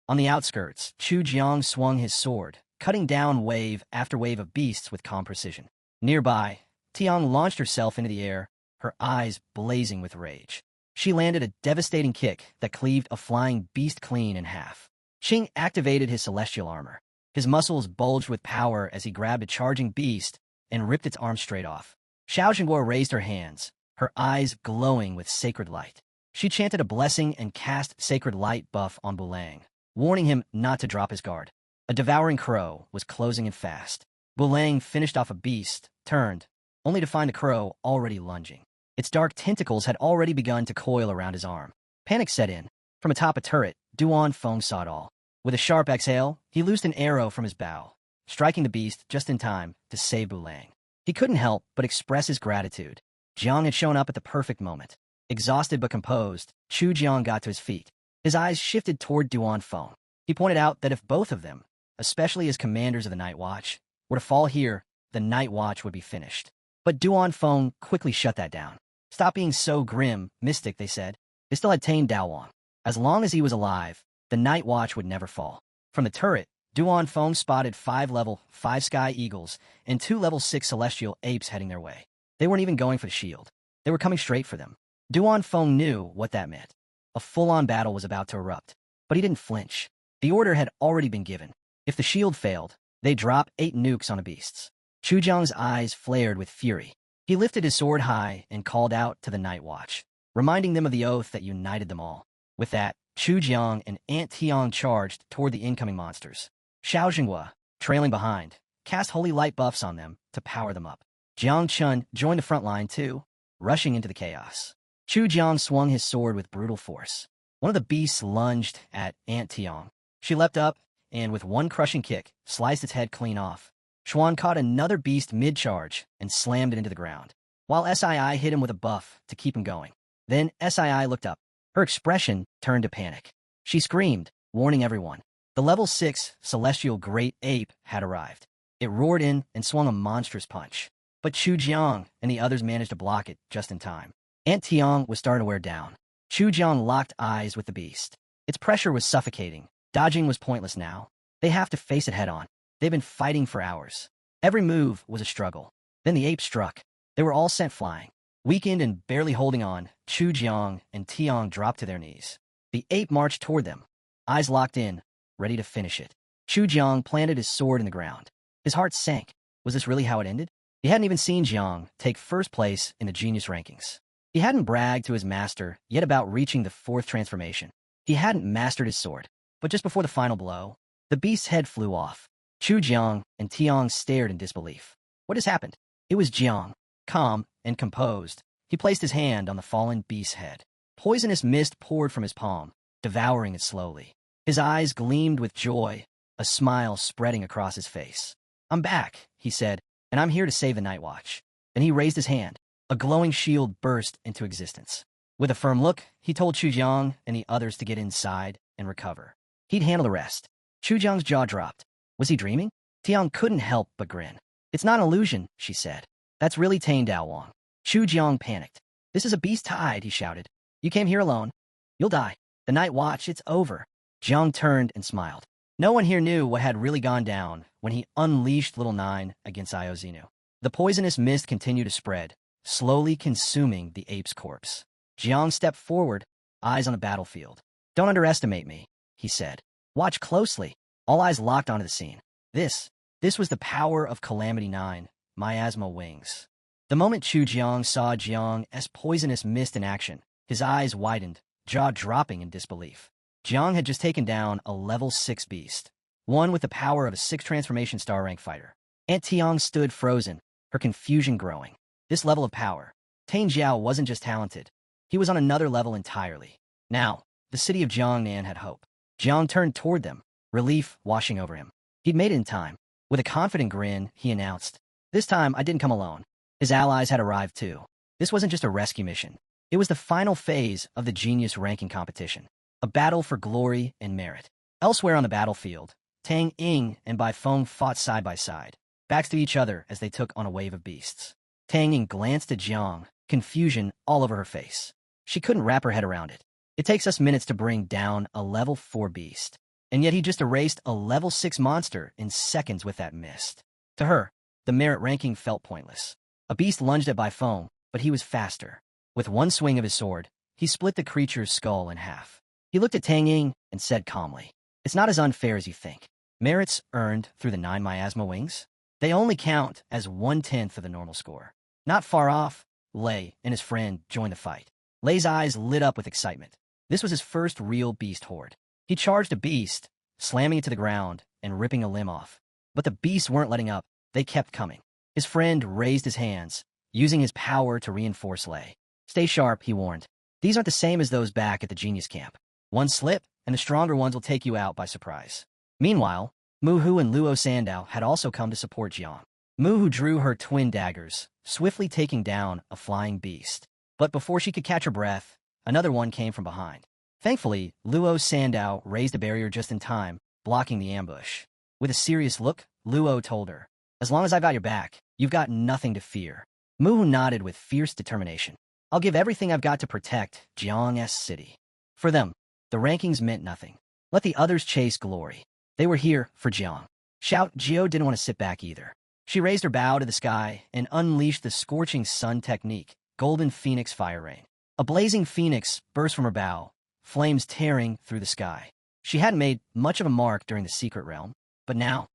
On the outskirts, Chu Jiang swung his sword, cutting down wave after wave of beasts with calm precision. Nearby, Tian launched herself into the air, her eyes blazing with rage. She landed a devastating kick that cleaved a flying beast clean in half. Qing activated his celestial armor. His muscles bulged with power as he grabbed a charging beast and ripped its arm straight off. Xiao Xingguo raised her hands, her eyes glowing with sacred light. She chanted a blessing and cast sacred light buff on Bulang, warning him not to drop his guard. A devouring crow was closing in fast. Bulang finished off a beast, turned, only to find the crow already lunging. Its dark tentacles had already begun to coil around his arm. Panic set in. From atop a turret, Duan Feng saw it all. With a sharp exhale, he loosed an arrow from his bow, striking the beast just in time to save Bulang. He couldn't help but express his gratitude. Jiang had shown up at the perfect moment. Exhausted but composed, Chu Jiang got to his feet. His eyes shifted toward Duan Feng. He pointed out that if both of them, especially as commanders of the Night Watch, were to fall here, the Night Watch would be finished. But Duan Feng quickly shut that down. Stop being so grim, mystic, they said. They still had Tane Daowang. As long as he was alive, the Night Watch would never fall. From the turret, Duan Feng spotted 5 level 5 Sky Eagles and 2 level 6 Celestial Apes heading their way. They weren't even going for the shield. They were coming straight for them. Duan Feng knew what that meant. A full-on battle was about to erupt. But he didn't flinch. The order had already been given. If the shield failed, they'd drop 8 nukes on the beasts. Chu Jiang's eyes flared with fury. He lifted his sword high and called out to the Night Watch, reminding them of the oath that united them all. With that, Chu Jiang and Aunt Tian charged toward the incoming monsters. Xiao Xinghua, trailing behind, cast holy light buffs on them to power them up. Jiang Chun joined the front line too, rushing into the chaos. Chu Jiang swung his sword with brutal force. One of the beasts lunged at Aunt Tian. She leapt up and, with one crushing kick, sliced its head clean off. Xuan caught another beast mid-charge and slammed it into the ground, while Sii hit him with a buff to keep him going. Then Sii looked up. Her expression turned to panic. She screamed, warning everyone. The level 6 Celestial Great Ape had arrived. It roared in and swung a monstrous punch. But Chu Jiang and the others managed to block it just in time. Aunt Tian was starting to wear down. Chu Jiang locked eyes with the beast. Its pressure was suffocating. Dodging was pointless now. They have to face it head-on. They've been fighting for hours. Every move was a struggle. Then the ape struck. They were all sent flying. Weakened and barely holding on, Chu Jiang and Tian dropped to their knees. The ape marched toward them, eyes locked in, ready to finish it. Chu Jiang planted his sword in the ground. His heart sank. Was this really how it ended? He hadn't even seen Jiang take first place in the genius rankings. He hadn't bragged to his master yet about reaching the 4th transformation. He hadn't mastered his sword. But just before the final blow, the beast's head flew off. Chu Jiang and Tian stared in disbelief. What has happened? It was Jiang, calm and composed. He placed his hand on the fallen beast's head. Poisonous mist poured from his palm, devouring it slowly. His eyes gleamed with joy, a smile spreading across his face. I'm back, he said, and I'm here to save the Night Watch. Then he raised his hand. A glowing shield burst into existence. With a firm look, he told Chu Jiang and the others to get inside and recover. He'd handle the rest. Chu Jiang's jaw dropped. Was he dreaming? Tian couldn't help but grin. It's not an illusion, she said. That's really Tane Daowang. Chu Jiang panicked. This is a beast tide, he shouted. You came here alone. You'll die. The Night Watch, it's over. Jiang turned and smiled. No one here knew what had really gone down when he unleashed Little Nine against Iozinu. The poisonous mist continued to spread, slowly consuming the ape's corpse. Jiang stepped forward, eyes on the battlefield. Don't underestimate me, he said. Watch closely. All eyes locked onto the scene. This was the power of Calamity 9, Miasma Wings. The moment Chu Jiang saw Jiang's poisonous mist in action, his eyes widened, jaw dropping in disbelief. Jiang had just taken down a level 6 beast, one with the power of a 6 transformation star rank fighter. Aunt Tian stood frozen, her confusion growing. This level of power. Tane Xiao wasn't just talented. He was on another level entirely. Now, the city of Jiangnan had hope. Jiang turned toward them, relief washing over him. He'd made it in time. With a confident grin, he announced, This time, I didn't come alone. His allies had arrived too. This wasn't just a rescue mission. It was the final phase of the genius ranking competition. A battle for glory and merit. Elsewhere on the battlefield, Tang Ying and Bai Feng fought side by side, backs to each other as they took on a wave of beasts. Tang Ying glanced at Jiang, confusion all over her face. She couldn't wrap her head around it. It takes us minutes to bring down a level 4 beast, and yet he just erased a level 6 monster in seconds with that mist. To her, the merit ranking felt pointless. A beast lunged at by foam, but he was faster. With one swing of his sword, he split the creature's skull in half. He looked at Tang Ying and said calmly, "It's not as unfair as you think. Merits earned through the 9 miasma wings? They only count as 1/10 of the normal score." Not far off, Lei and his friend joined the fight. Lei's eyes lit up with excitement. This was his first real beast horde. He charged a beast, slamming it to the ground and ripping a limb off. But the beasts weren't letting up. They kept coming. His friend raised his hands, using his power to reinforce Lei. "Stay sharp," he warned. "These aren't the same as those back at the genius camp. One slip, and the stronger ones will take you out by surprise." Meanwhile, Muhu and Luo Sandow had also come to support Jiang. Muhu drew her twin daggers, swiftly taking down a flying beast. But before she could catch her breath, another one came from behind. Thankfully, Luo Sandow raised a barrier just in time, blocking the ambush. With a serious look, Luo told her, "As long as I've got your back, you've got nothing to fear." Muhu nodded with fierce determination. "I'll give everything I've got to protect Jiang's city." For them, the rankings meant nothing. Let the others chase glory. They were here for Jiang. Xiao didn't want to sit back either. She raised her bow to the sky and unleashed the scorching sun technique, Golden Phoenix Fire Rain. A blazing phoenix burst from her bow, flames tearing through the sky. She hadn't made much of a mark during the secret realm, but now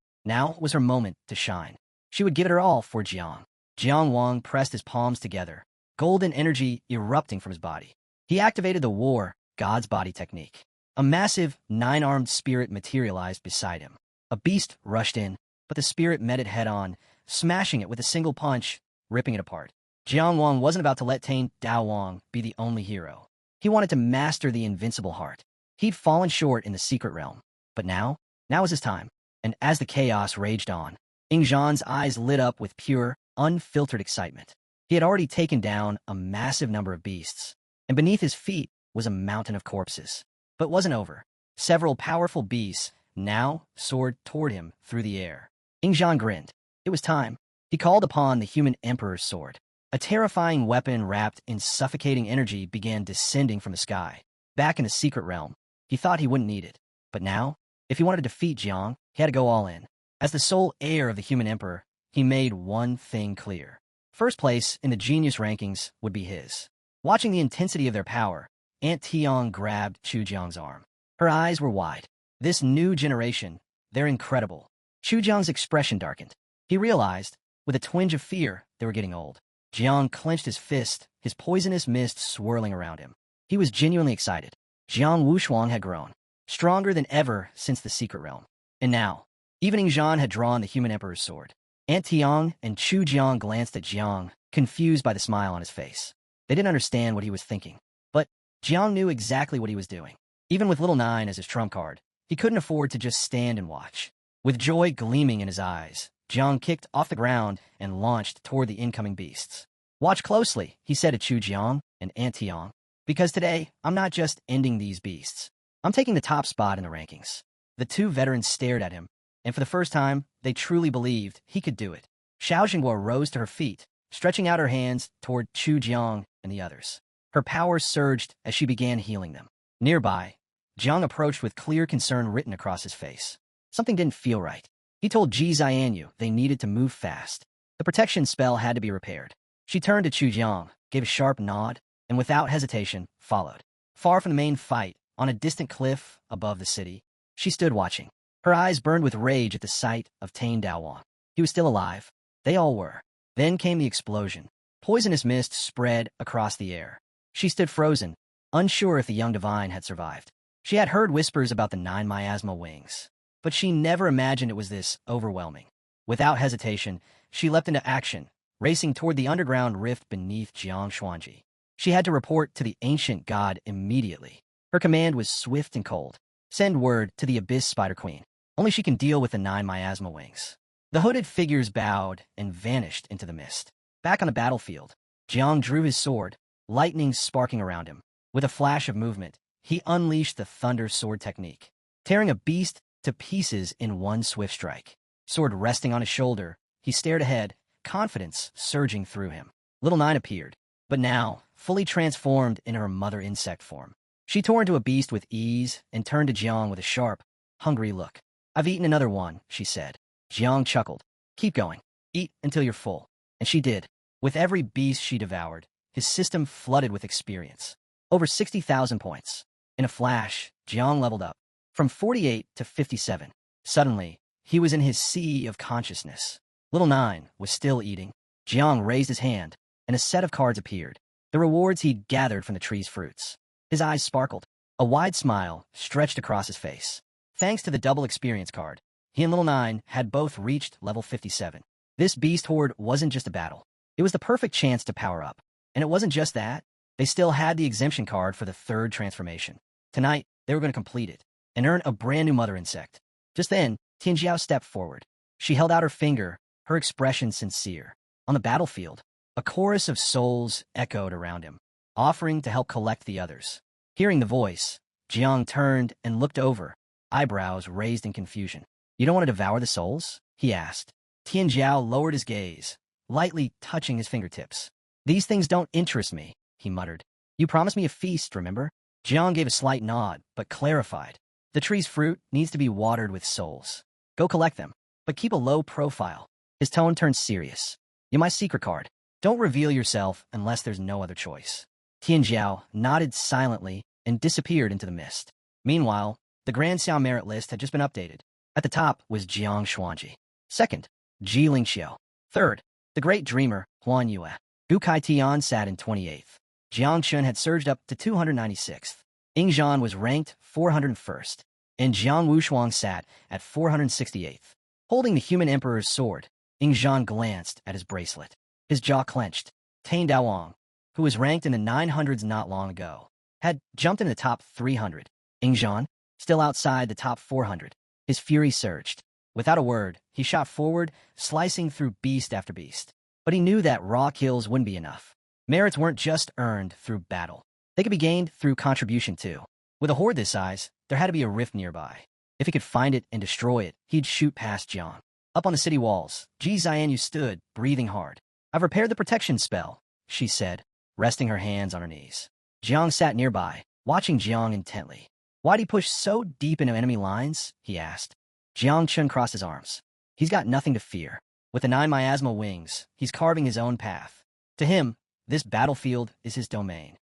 was her moment to shine. She would give it her all for Jiang. Jiang Wang pressed his palms together, golden energy erupting from his body. He activated the War God's Body technique. A massive 9-armed spirit materialized beside him. A beast rushed in, but the spirit met it head-on, smashing it with a single punch, ripping it apart. Jiang Wang wasn't about to let Tane Dao Wang be the only hero. He wanted to master the invincible heart. He'd fallen short in the secret realm, but now was his time. And as the chaos raged on, Ingzhan's eyes lit up with pure, unfiltered excitement. He had already taken down a massive number of beasts, and beneath his feet was a mountain of corpses. But it wasn't over. Several powerful beasts now soared toward him through the air. Ingzhan grinned. It was time. He called upon the human emperor's sword. A terrifying weapon wrapped in suffocating energy began descending from the sky. Back in the secret realm, he thought he wouldn't need it. But now, if he wanted to defeat Jiang, he had to go all in. As the sole heir of the human emperor, he made one thing clear. First place in the genius rankings would be his. Watching the intensity of their power, Aunt Tian grabbed Chu Jiang's arm. Her eyes were wide. This new generation, they're incredible. Chu Jiang's expression darkened. He realized, with a twinge of fear, they were getting old. Jiang clenched his fist, his poisonous mist swirling around him. He was genuinely excited. Jiang Wushuang had grown, stronger than ever since the secret realm. And now, even Ingzhan had drawn the human emperor's sword. Aunt Tian and Chu Jiang glanced at Jiang, confused by the smile on his face. They didn't understand what he was thinking. But Jiang knew exactly what he was doing. Even with Little Nine as his trump card, he couldn't afford to just stand and watch. With joy gleaming in his eyes, Jiang kicked off the ground and launched toward the incoming beasts. "Watch closely," he said to Chu Jiang and Aunt Tian, "because today, I'm not just ending these beasts. I'm taking the top spot in the rankings." The two veterans stared at him, and for the first time, they truly believed he could do it. Xiao Xinguo rose to her feet, stretching out her hands toward Chu Jiang and the others. Her power surged as she began healing them. Nearby, Jiang approached with clear concern written across his face. Something didn't feel right. He told Ji Xianyu they needed to move fast. The protection spell had to be repaired. She turned to Chu Jiang, gave a sharp nod, and without hesitation, followed. Far from the main fight, on a distant cliff above the city, she stood watching. Her eyes burned with rage at the sight of Tane Dao. He was still alive. They all were. Then came the explosion. Poisonous mist spread across the air. She stood frozen, unsure if the young divine had survived. She had heard whispers about the 9 miasma wings, but she never imagined it was this overwhelming. Without hesitation, she leapt into action, racing toward the underground rift beneath Jiang Xuanji. She had to report to the ancient god immediately. Her command was swift and cold. Send word to the Abyss Spider Queen. Only she can deal with the 9 miasma wings. The hooded figures bowed and vanished into the mist. Back on the battlefield, Jiang drew his sword, lightning sparking around him. With a flash of movement, he unleashed the Thunder Sword technique, tearing a beast to pieces in one swift strike. Sword resting on his shoulder, he stared ahead, confidence surging through him. Little Nine appeared, but now, fully transformed into her mother insect form. She tore into a beast with ease and turned to Jiang with a sharp, hungry look. "I've eaten another one," she said. Jiang chuckled. "Keep going. Eat until you're full." And she did. With every beast she devoured, his system flooded with experience. Over 60,000 points. In a flash, Jiang leveled up. From 48 to 57. Suddenly, he was in his sea of consciousness. Little Nine was still eating. Jiang raised his hand, and a set of cards appeared. The rewards he'd gathered from the tree's fruits. His eyes sparkled. A wide smile stretched across his face. Thanks to the double experience card, he and Little Nine had both reached level 57. This beast horde wasn't just a battle. It was the perfect chance to power up. And it wasn't just that. They still had the exemption card for the third transformation. Tonight, they were going to complete it and earn a brand new mother insect. Just then, Tian stepped forward. She held out her finger, her expression sincere. On the battlefield, a chorus of souls echoed around him, offering to help collect the others. Hearing the voice, Jiang turned and looked over, eyebrows raised in confusion. "You don't want to devour the souls?" he asked. Tian lowered his gaze, lightly touching his fingertips. "These things don't interest me," he muttered. "You promised me a feast, remember?" Jiang gave a slight nod, but clarified. "The tree's fruit needs to be watered with souls. Go collect them, but keep a low profile." His tone turned serious. "You're my secret card. Don't reveal yourself unless there's no other choice." Tian nodded silently and disappeared into the mist. Meanwhile, the Grand Xiao merit list had just been updated. At the top was Jiang Xuanji. Second, Ji Lingxiao. Third, the Great Dreamer, Huan Yue. Gu Kai Tian sat in 28th. Jiang Chun had surged up to 296th. Ying Zhan was ranked 401st. And Jiang Wushuang sat at 468th. Holding the human emperor's sword, Ying Zhan glanced at his bracelet. His jaw clenched. Tane Daowang, who was ranked in the 900s not long ago, had jumped into the top 300. Ying Zhan, still outside the top 400. His fury surged. Without a word, he shot forward, slicing through beast after beast. But he knew that raw kills wouldn't be enough. Merits weren't just earned through battle. They could be gained through contribution too. With a horde this size, there had to be a rift nearby. If he could find it and destroy it, he'd shoot past Jiang. Up on the city walls, Ji Xianyu stood, breathing hard. "I've repaired the protection spell," she said, resting her hands on her knees. Jiang sat nearby, watching Jiang intently. "Why'd he push so deep into enemy lines?" he asked. Jiang Chun crossed his arms. "He's got nothing to fear. With the 9 miasmal wings, he's carving his own path. To him, this battlefield is his domain."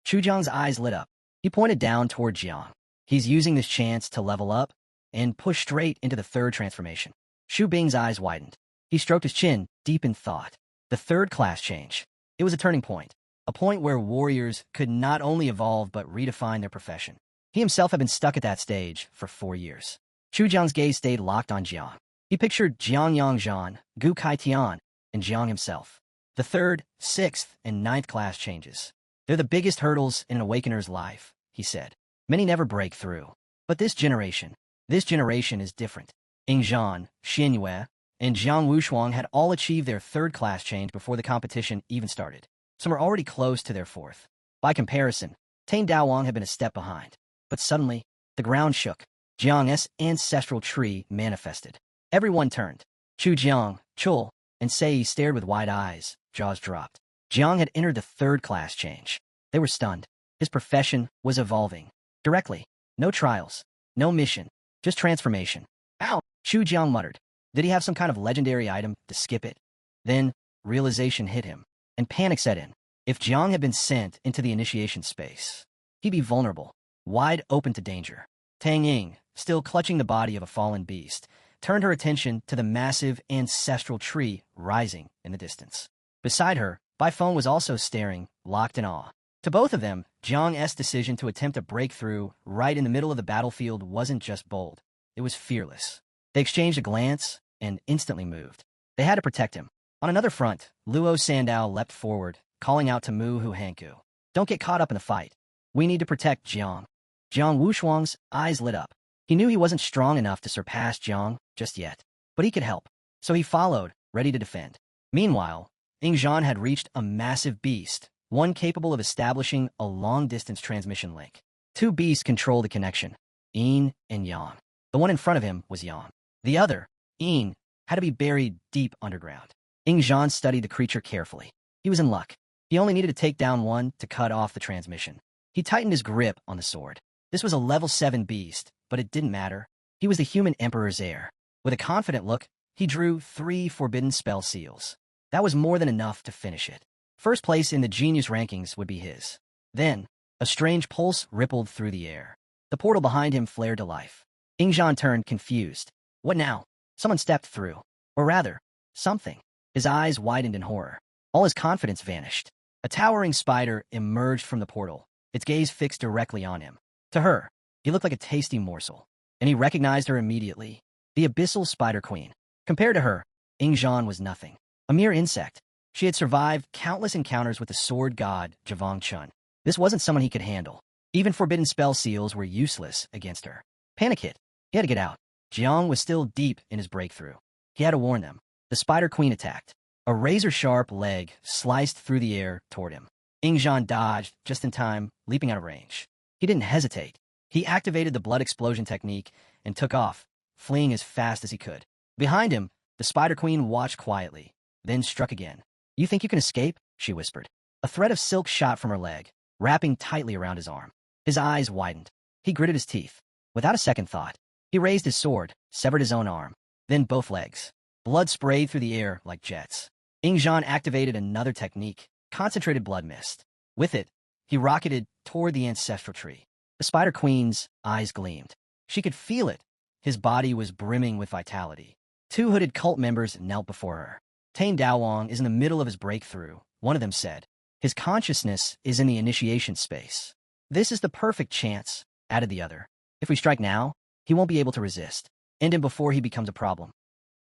Chu Jiang's eyes lit up. He pointed down toward Jiang. "He's using this chance to level up and push straight into the third transformation." Shu Bing's eyes widened. He stroked his chin, deep in thought. The third class change. It was a turning point. A point where warriors could not only evolve but redefine their profession. He himself had been stuck at that stage for 4 years. Chu Jiang's gaze stayed locked on Jiang. He pictured Jiang Yangzhan, Gu Kai Tian, and Jiang himself. The 3rd, 6th, and 9th class changes. "They're the biggest hurdles in an awakener's life," he said. "Many never break through. But this generation is different." Ying Zhan, Xin Yue, and Jiang Wushuang had all achieved their 3rd class change before the competition even started. Some were already close to their 4th. By comparison, Tane Daowang had been a step behind. But suddenly, the ground shook. Jiang's ancestral tree manifested. Everyone turned. Chu Jiang, Chul, and Sei stared with wide eyes, jaws dropped. Jiang had entered the 3rd class change. They were stunned. His profession was evolving. Directly. No trials. No mission. Just transformation. "Ow!" Chu Jiang muttered. Did he have some kind of legendary item to skip it? Then, realization hit him, and panic set in. If Jiang had been sent into the initiation space, he'd be vulnerable, wide open to danger. Tang Ying, still clutching the body of a fallen beast, turned her attention to the massive ancestral tree rising in the distance. Beside her, Baifeng was also staring, locked in awe. To both of them, Jiang's decision to attempt a breakthrough right in the middle of the battlefield wasn't just bold. It was fearless. They exchanged a glance and instantly moved. They had to protect him. On another front, Luo Sandao leapt forward, calling out to Mu Hu Hanku. "Don't get caught up in the fight. We need to protect Jiang." Jiang Wushuang's eyes lit up. He knew he wasn't strong enough to surpass Jiang just yet, but he could help. So he followed, ready to defend. Meanwhile, Ying Zhan had reached a massive beast, one capable of establishing a long-distance transmission link. 2 beasts controlled the connection, Yin and Yang. The one in front of him was Yang. The other, Yin, had to be buried deep underground. Ying Zhan studied the creature carefully. He was in luck. He only needed to take down one to cut off the transmission. He tightened his grip on the sword. This was a level 7 beast, but it didn't matter. He was the human emperor's heir. With a confident look, he drew 3 forbidden spell seals. That was more than enough to finish it. First place in the genius rankings would be his. Then, a strange pulse rippled through the air. The portal behind him flared to life. Ingzhan turned confused. What now? Someone stepped through. Or rather, something. His eyes widened in horror. All his confidence vanished. A towering spider emerged from the portal, its gaze fixed directly on him. To her, he looked like a tasty morsel, and he recognized her immediately. The abyssal spider queen. Compared to her, Ingzhan was nothing. A mere insect. She had survived countless encounters with the sword god, Javong Chun. This wasn't someone he could handle. Even forbidden spell seals were useless against her. Panic hit. He had to get out. Jiang was still deep in his breakthrough. He had to warn them. The spider queen attacked. A razor-sharp leg sliced through the air toward him. Ingzhan dodged just in time, leaping out of range. He didn't hesitate. He activated the blood explosion technique and took off, fleeing as fast as he could. Behind him, the spider queen watched quietly, then struck again. You think you can escape? She whispered. A thread of silk shot from her leg, wrapping tightly around his arm. His eyes widened. He gritted his teeth. Without a second thought, he raised his sword, severed his own arm, then both legs. Blood sprayed through the air like jets. Ingzhan activated another technique, concentrated blood mist. With it, he rocketed toward the ancestral tree. The spider queen's eyes gleamed. She could feel it. His body was brimming with vitality. 2 hooded cult members knelt before her. Tane Dawong is in the middle of his breakthrough, one of them said. His consciousness is in the initiation space. This is the perfect chance, added the other. If we strike now, he won't be able to resist. End him before he becomes a problem.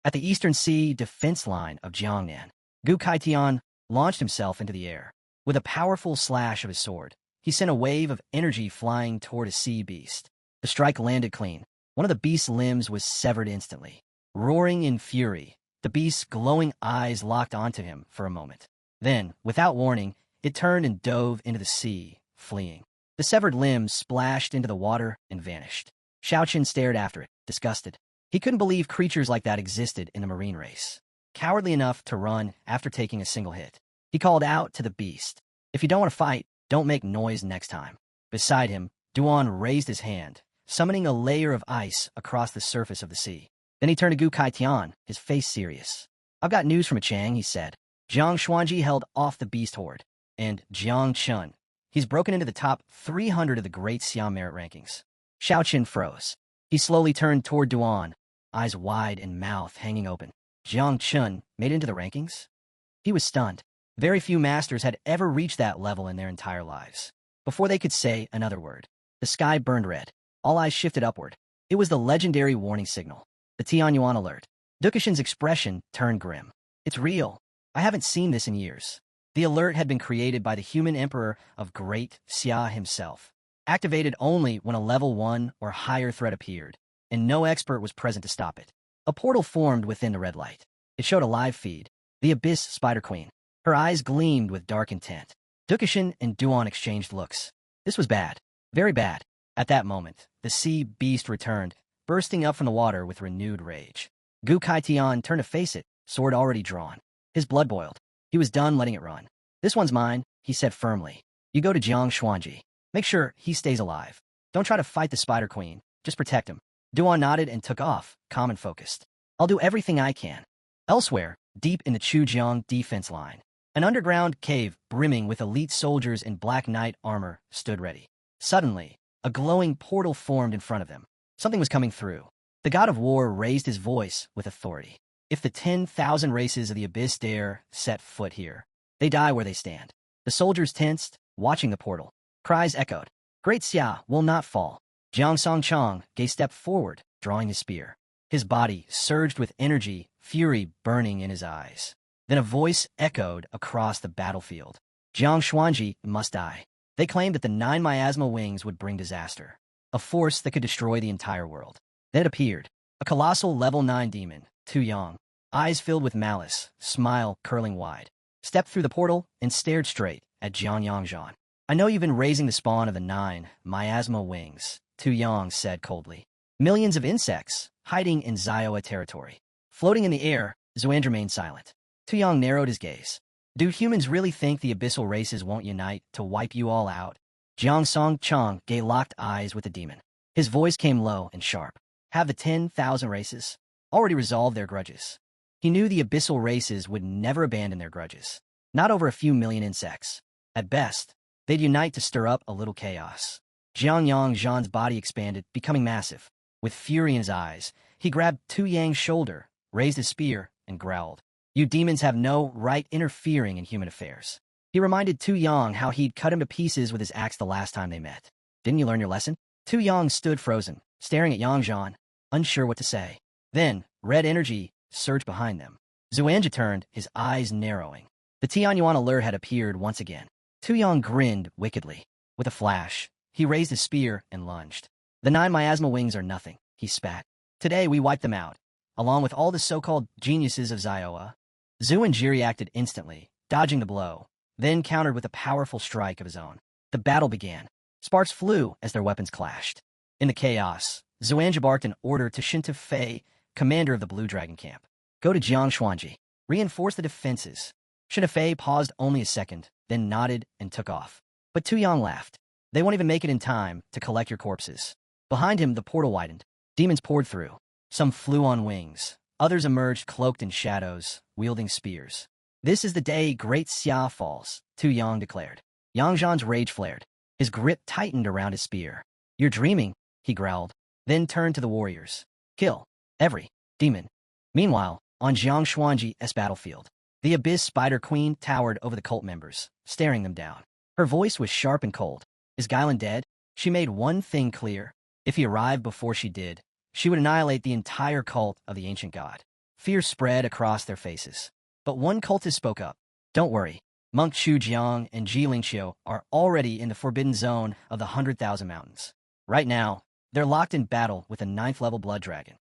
At the eastern sea defense line of Jiangnan, Gu Kaitian launched himself into the air. With a powerful slash of his sword, he sent a wave of energy flying toward a sea beast. The strike landed clean. One of the beast's limbs was severed instantly. Roaring in fury, the beast's glowing eyes locked onto him for a moment. Then, without warning, it turned and dove into the sea, fleeing. The severed limb splashed into the water and vanished. Xiao stared after it, disgusted. He couldn't believe creatures like that existed in the marine race. Cowardly enough to run after taking a single hit. He called out to the beast. If you don't want to fight, don't make noise next time. Beside him, Duan raised his hand, summoning a layer of ice across the surface of the sea. Then he turned to Gu Kaitian, his face serious. I've got news from a Chang, he said. Jiang Xuanji held off the beast horde. And Jiang Chun. He's broken into the top 300 of the great Xiao merit rankings. Xiao Qin froze. He slowly turned toward Duan, eyes wide and mouth hanging open. Jiang Chun made it into the rankings? He was stunned. Very few masters had ever reached that level in their entire lives. Before they could say another word, the sky burned red. All eyes shifted upward. It was the legendary warning signal. The Tian Yuan alert. Dukashin's expression turned grim. It's real. I haven't seen this in years. The alert had been created by the human emperor of Great Xia himself. Activated only when a level 1 or higher threat appeared, and no expert was present to stop it. A portal formed within the red light. It showed a live feed. The Abyss Spider Queen. Her eyes gleamed with dark intent. Dukashin and Duan exchanged looks. This was bad. Very bad. At that moment, the sea beast returned, bursting up from the water with renewed rage. Gu Kaitian turned to face it, sword already drawn. His blood boiled. He was done letting it run. This one's mine, he said firmly. You go to Jiang Xuanji. Make sure he stays alive. Don't try to fight the Spider Queen. Just protect him. Duan nodded and took off, calm and focused. I'll do everything I can. Elsewhere, deep in the Chujiang defense line, an underground cave brimming with elite soldiers in black knight armor stood ready. Suddenly, a glowing portal formed in front of them. Something was coming through. The god of war raised his voice with authority. If the 10,000 races of the Abyss dare set foot here, they die where they stand. The soldiers tensed, watching the portal. Cries echoed. Great Xia will not fall. Jiang Songchang stepped forward, drawing his spear. His body surged with energy, fury burning in his eyes. Then a voice echoed across the battlefield. Jiang Xuanji must die. They claimed that the 9 miasma wings would bring disaster, a force that could destroy the entire world. Then it appeared, a colossal level 9 demon, Tu Yang, eyes filled with malice, smile curling wide, stepped through the portal and stared straight at Jiang Yangzhan. I know you've been raising the spawn of the 9 miasma wings, Tu Yang said coldly. Millions of insects, hiding in Xiao territory. Floating in the air, Zuandra remained silent. Tu Yang narrowed his gaze. Do humans really think the abyssal races won't unite to wipe you all out? Jiang Song Chong Gay locked eyes with the demon. His voice came low and sharp. Have the 10,000 races already resolved their grudges? He knew the abyssal races would never abandon their grudges. Not over a few million insects. At best, they'd unite to stir up a little chaos. Jiang Yang Zhan's body expanded, becoming massive. With fury in his eyes, he grabbed Tu Yang's shoulder, raised his spear, and growled. You demons have no right interfering in human affairs. He reminded Tu Yang how he'd cut him to pieces with his axe the last time they met. Didn't you learn your lesson? Tu Yang stood frozen, staring at Yang Zhan, unsure what to say. Then, red energy surged behind them. Xuanja turned, his eyes narrowing. The Tianyuan alert had appeared once again. Tu Yang grinned wickedly. With a flash, he raised his spear and lunged. The 9 miasma wings are nothing, he spat. Today we wiped them out, along with all the so-called geniuses of Xioa. Xuanjiri acted instantly, dodging the blow, then countered with a powerful strike of his own. The battle began. Sparks flew as their weapons clashed. In the chaos, Xuanja barked an order to Shinta Fei, commander of the Blue Dragon camp. Go to Jiangshuanji. Reinforce the defenses. Shinta Fei paused only a second, then nodded and took off. But Tu Yang laughed. They won't even make it in time to collect your corpses. Behind him, the portal widened. Demons poured through. Some flew on wings. Others emerged cloaked in shadows, wielding spears. This is the day great Xiao falls, Tu Yang declared. Yang Zhan's rage flared. His grip tightened around his spear. You're dreaming, he growled, then turned to the warriors. Kill every demon. Meanwhile, on Jiangshuanji's battlefield, the Abyss Spider Queen towered over the cult members, staring them down. Her voice was sharp and cold. Is Gailan dead? She made one thing clear. If he arrived before she did, she would annihilate the entire cult of the ancient god. Fear spread across their faces. But one cultist spoke up. Don't worry. Monk Chu Jiang and Jilin Xiao are already in the forbidden zone of the 100,000 mountains. Right now, they're locked in battle with a 9th-level blood dragon.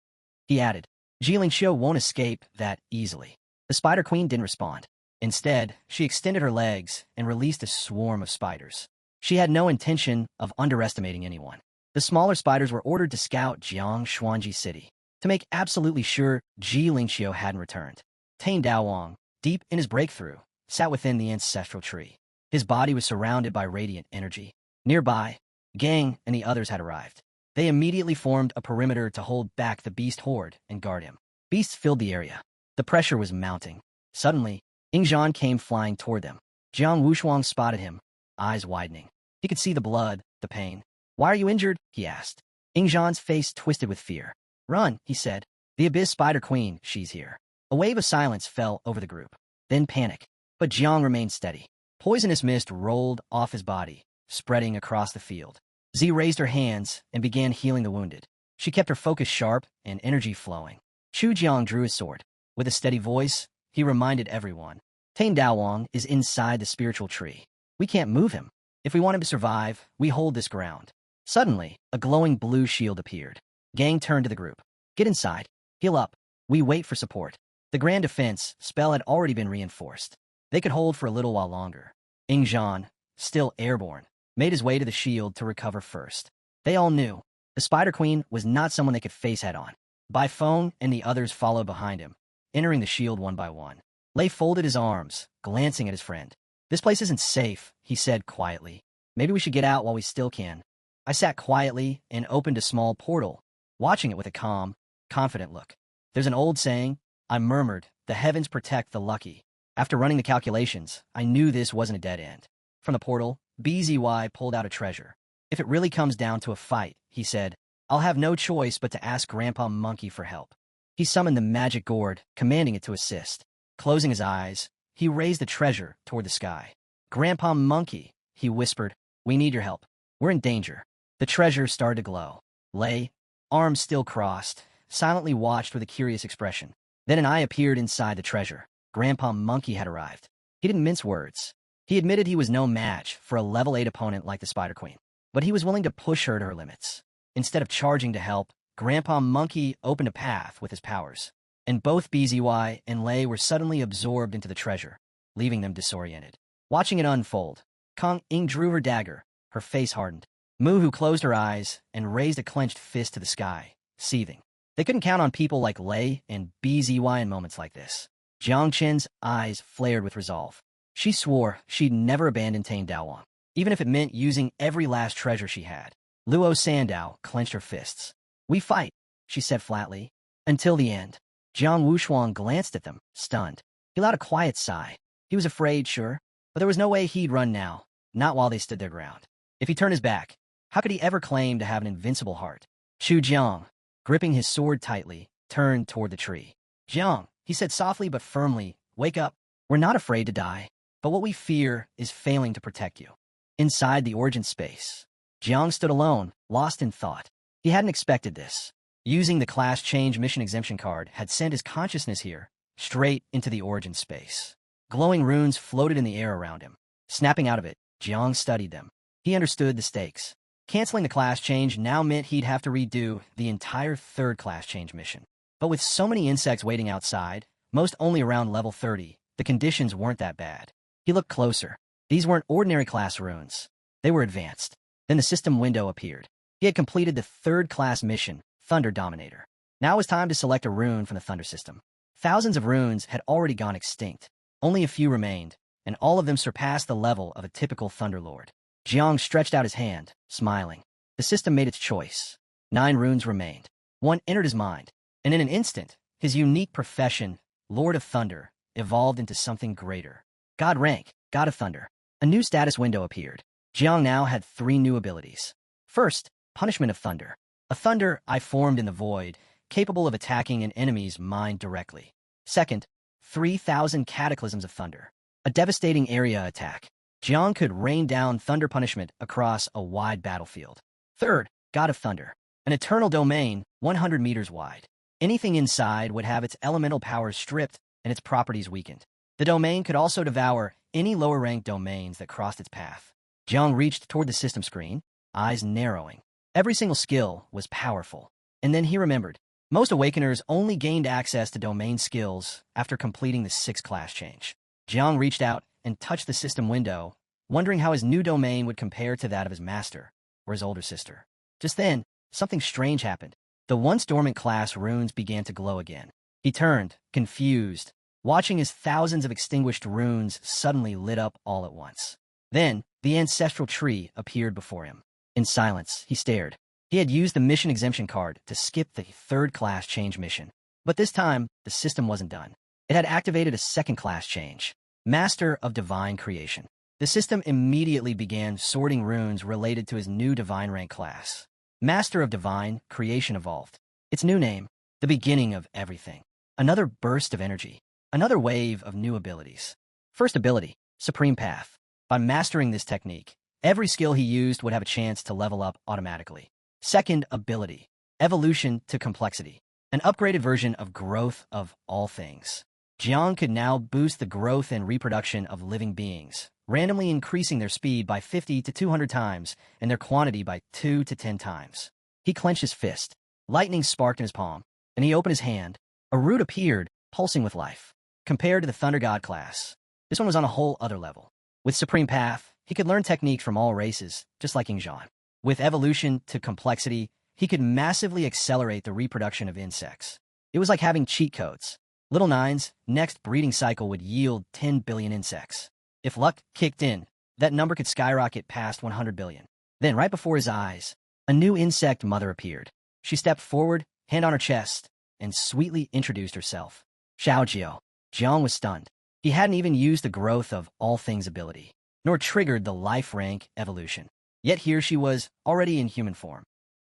He added, Jilin Xiao won't escape that easily. The Spider Queen didn't respond. Instead, she extended her legs and released a swarm of spiders. She had no intention of underestimating anyone. The smaller spiders were ordered to scout Jiangshuanji City to make absolutely sure Jilin Xiao hadn't returned. Tane Daowang, deep in his breakthrough, sat within the ancestral tree. His body was surrounded by radiant energy. Nearby, Gang and the others had arrived. They immediately formed a perimeter to hold back the beast horde and guard him. Beasts filled the area. The pressure was mounting. Suddenly, Ingzhan came flying toward them. Jiang Wushuang spotted him, eyes widening. He could see the blood, the pain. Why are you injured? He asked. Ingzhan's face twisted with fear. Run, he said. The Abyss Spider Queen, she's here. A wave of silence fell over the group. Then panic. But Jiang remained steady. Poisonous mist rolled off his body, spreading across the field. Z raised her hands and began healing the wounded. She kept her focus sharp and energy flowing. Chu Jiang drew his sword. With a steady voice, he reminded everyone. Tane Daowang is inside the spiritual tree. We can't move him. If we want him to survive, we hold this ground. Suddenly, a glowing blue shield appeared. Gang turned to the group. Get inside. Heal up. We wait for support. The Grand Defense spell had already been reinforced. They could hold for a little while longer. Ingzhan, still airborne, made his way to the shield to recover first. They all knew the Spider Queen was not someone they could face head-on. Bai Feng and the others followed behind him, entering the shield one by one. Lei folded his arms, glancing at his friend. This place isn't safe, he said quietly. Maybe we should get out while we still can. I sat quietly and opened a small portal, watching it with a calm, confident look. There's an old saying, I murmured, the heavens protect the lucky. After running the calculations, I knew this wasn't a dead end. From the portal, BZY pulled out a treasure. If it really comes down to a fight, he said, I'll have no choice but to ask Grandpa Monkey for help. He summoned the magic gourd, commanding it to assist. Closing his eyes, he raised the treasure toward the sky. Grandpa Monkey, he whispered, we need your help. We're in danger. The treasure started to glow. Lei, arms still crossed, silently watched with a curious expression. Then an eye appeared inside the treasure. Grandpa Monkey had arrived. He didn't mince words. He admitted he was no match for a level 8 opponent like the Spider Queen, but he was willing to push her to her limits. Instead of charging to help, Grandpa Monkey opened a path with his powers, and both BZY and Lei were suddenly absorbed into the treasure, leaving them disoriented. Watching it unfold, Kong Ing drew her dagger, her face hardened. Muhu closed her eyes and raised a clenched fist to the sky, seething. They couldn't count on people like Lei and BZY in moments like this. Jiang Chen's eyes flared with resolve. She swore she'd never abandon Tane Daowang, even if it meant using every last treasure she had. Luo Sandao clenched her fists. "We fight," she said flatly. "Until the end." Jiang Wushuang glanced at them, stunned. He let out a quiet sigh. He was afraid, sure, but there was no way he'd run now, not while they stood their ground. If he turned his back, how could he ever claim to have an invincible heart? Chu Jiang, gripping his sword tightly, turned toward the tree. "Jiang," he said softly but firmly, "wake up. We're not afraid to die, but what we fear is failing to protect you." Inside the origin space, Jiang stood alone, lost in thought. He hadn't expected this. Using the class change mission exemption card had sent his consciousness here, straight into the origin space. Glowing runes floated in the air around him. Snapping out of it, Jiang studied them. He understood the stakes. Canceling the class change now meant he'd have to redo the entire third class change mission. But with so many insects waiting outside, most only around level 30, the conditions weren't that bad. He looked closer. These weren't ordinary class runes. They were advanced. Then the system window appeared. He had completed the third class mission, Thunder Dominator. Now it was time to select a rune from the Thunder system. Thousands of runes had already gone extinct. Only a few remained, and all of them surpassed the level of a typical Thunderlord. Jiang stretched out his hand, smiling. The system made its choice. 9 runes remained. One entered his mind, and in an instant, his unique profession, Lord of Thunder, evolved into something greater. God rank, God of Thunder. A new status window appeared. Jiang now had 3 new abilities. First, Punishment of Thunder. A thunder eye formed in the void, capable of attacking an enemy's mind directly. Second, 3,000 Cataclysms of Thunder. A devastating area attack. Jiang could rain down thunder punishment across a wide battlefield. Third, God of Thunder. An eternal domain, 100 meters wide. Anything inside would have its elemental powers stripped and its properties weakened. The domain could also devour any lower-ranked domains that crossed its path. Jiang reached toward the system screen, eyes narrowing. Every single skill was powerful. And then he remembered. Most Awakeners only gained access to domain skills after completing the 6th class change. Jiang reached out and touched the system window, wondering how his new domain would compare to that of his master, or his older sister. Just then, something strange happened. The once dormant class runes began to glow again. He turned, confused, watching as thousands of extinguished runes suddenly lit up all at once. Then, the ancestral tree appeared before him. In silence, he stared. He had used the mission exemption card to skip the 3rd class change mission. But this time, the system wasn't done. It had activated a 2nd class change. Master of Divine Creation. The system immediately began sorting runes related to his new divine rank class. Master of Divine Creation evolved. Its new name, the beginning of everything. Another burst of energy. Another wave of new abilities. First ability, Supreme Path. By mastering this technique, every skill he used would have a chance to level up automatically. Second ability, Evolution to Complexity. An upgraded version of Growth of All Things. Jiang could now boost the growth and reproduction of living beings, randomly increasing their speed by 50 to 200 times and their quantity by 2 to 10 times. He clenched his fist. Lightning sparked in his palm, and he opened his hand. A root appeared, pulsing with life. Compared to the Thunder God class, this one was on a whole other level. With Supreme Path, he could learn techniques from all races, just like Yingzhan. With Evolution to Complexity, he could massively accelerate the reproduction of insects. It was like having cheat codes. Little Nine's next breeding cycle would yield 10 billion insects. If luck kicked in, that number could skyrocket past 100 billion. Then, right before his eyes, a new insect mother appeared. She stepped forward, hand on her chest, and sweetly introduced herself. Xiao. Jiang was stunned. He hadn't even used the Growth of All Things ability, nor triggered the life rank evolution. Yet here she was, already in human form.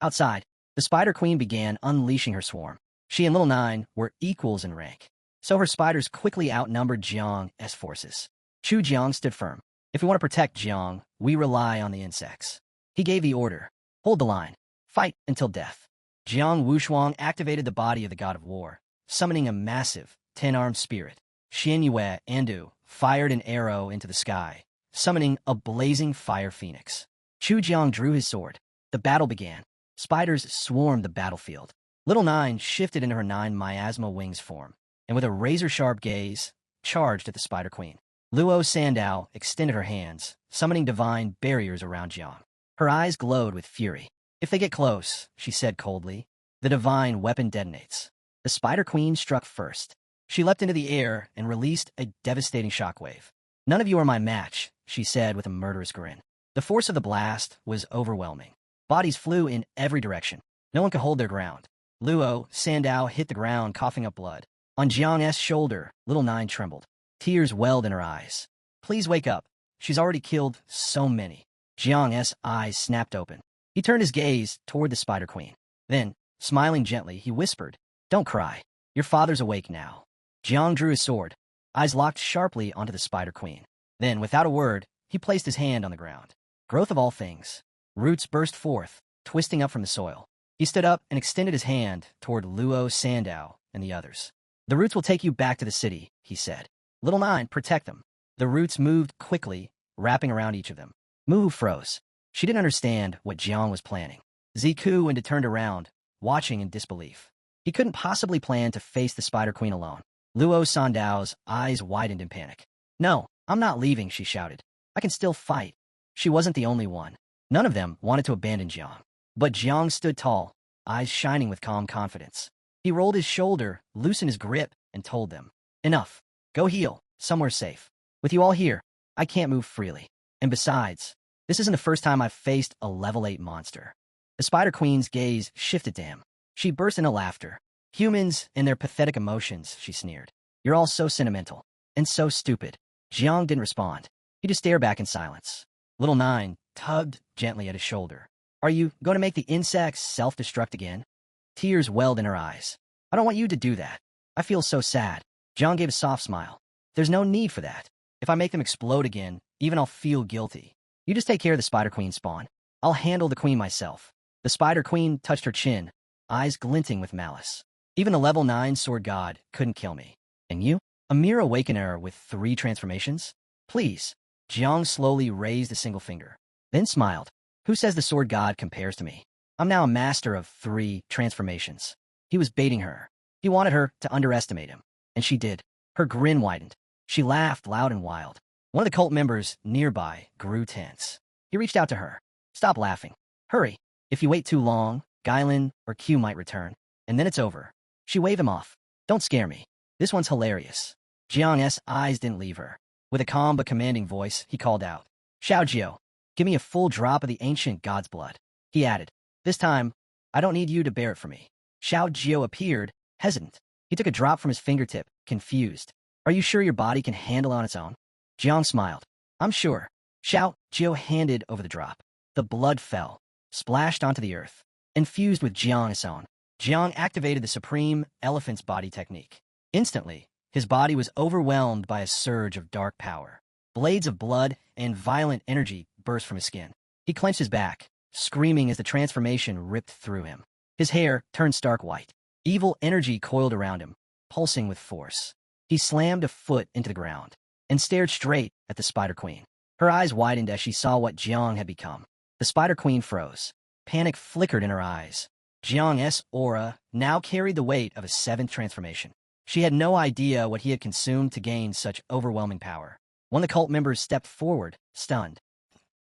Outside, the Spider Queen began unleashing her swarm. She and Little Nine were equals in rank, so her spiders quickly outnumbered Jiang's forces. Chu Jiang stood firm. If we want to protect Jiang, we rely on the insects. He gave the order. Hold the line. Fight until death. Jiang Wushuang activated the body of the god of war, summoning a massive, 10-armed spirit. Xian Yue Andu fired an arrow into the sky, summoning a blazing fire phoenix. Chu Jiang drew his sword. The battle began. Spiders swarmed the battlefield. Little Nine shifted into her 9 miasma wings form, and with a razor-sharp gaze, charged at the Spider Queen. Luo Sandao extended her hands, summoning divine barriers around Jiang. Her eyes glowed with fury. If they get close, she said coldly, the divine weapon detonates. The Spider Queen struck first. She leapt into the air and released a devastating shockwave. None of you are my match, she said with a murderous grin. The force of the blast was overwhelming. Bodies flew in every direction. No one could hold their ground. Luo, Sandao hit the ground, coughing up blood. On Jiang's shoulder, little Nine trembled. Tears welled in her eyes. Please wake up. She's already killed so many. Jiang's eyes snapped open. He turned his gaze toward the Spider Queen. Then, smiling gently, he whispered, Don't cry. Your father's awake now. Jiang drew his sword, eyes locked sharply onto the Spider Queen. Then, without a word, he placed his hand on the ground. Growth of all things. Roots burst forth, twisting up from the soil. He stood up and extended his hand toward Luo, Sandao, and the others. The roots will take you back to the city, he said. Little Nine, protect them. The roots moved quickly, wrapping around each of them. Muhu froze. She didn't understand what Jiang was planning. Ziku and turned around, watching in disbelief. He couldn't possibly plan to face the Spider Queen alone. Luo Sandao's eyes widened in panic. No, I'm not leaving, she shouted. I can still fight. She wasn't the only one. None of them wanted to abandon Jiang. But Jiang stood tall, eyes shining with calm confidence. He rolled his shoulder, loosened his grip, and told them, Enough. Go heal, somewhere safe. With you all here, I can't move freely. And besides, this isn't the first time I've faced a level 8 monster. The Spider Queen's gaze shifted to him. She burst into laughter. Humans and their pathetic emotions, she sneered. You're all so sentimental. And so stupid. Jiang didn't respond. He just stared back in silence. Little Nine tugged gently at his shoulder. Are you going to make the insects self-destruct again? Tears welled in her eyes. I don't want you to do that. I feel so sad. Jiang gave a soft smile. There's no need for that. If I make them explode again, even I'll feel guilty. You just take care of the Spider Queen spawn. I'll handle the queen myself. The Spider Queen touched her chin, eyes glinting with malice. Even the level 9 sword god couldn't kill me. And you? A mere awakener with 3 transformations? Please. Jiang slowly raised a single finger, then smiled. Who says the sword god compares to me? I'm now a master of 3 transformations. He was baiting her. He wanted her to underestimate him. And she did. Her grin widened. She laughed loud and wild. One of the cult members nearby grew tense. He reached out to her. Stop laughing. Hurry. If you wait too long, Gailin or Q might return. And then it's over. She waved him off. Don't scare me. This one's hilarious. Jiang's eyes didn't leave her. With a calm but commanding voice, he called out, Xiao, give me a full drop of the ancient god's blood. He added, This time, I don't need you to bear it for me. Xiao appeared, hesitant. He took a drop from his fingertip, confused. Are you sure your body can handle on its own? Jiang smiled. I'm sure. Xiao handed over the drop. The blood fell, splashed onto the earth, infused with Jiang's own. Jiang activated the supreme elephant's body technique. Instantly, his body was overwhelmed by a surge of dark power. Blades of blood and violent energy burst from his skin. He clenched his back, screaming as the transformation ripped through him. His hair turned stark white. Evil energy coiled around him, pulsing with force. He slammed a foot into the ground and stared straight at the Spider Queen. Her eyes widened as she saw what Jiang had become. The Spider Queen froze. Panic flickered in her eyes. Jiang's aura now carried the weight of a 7th transformation. She had no idea what he had consumed to gain such overwhelming power. One of the cult members stepped forward, stunned.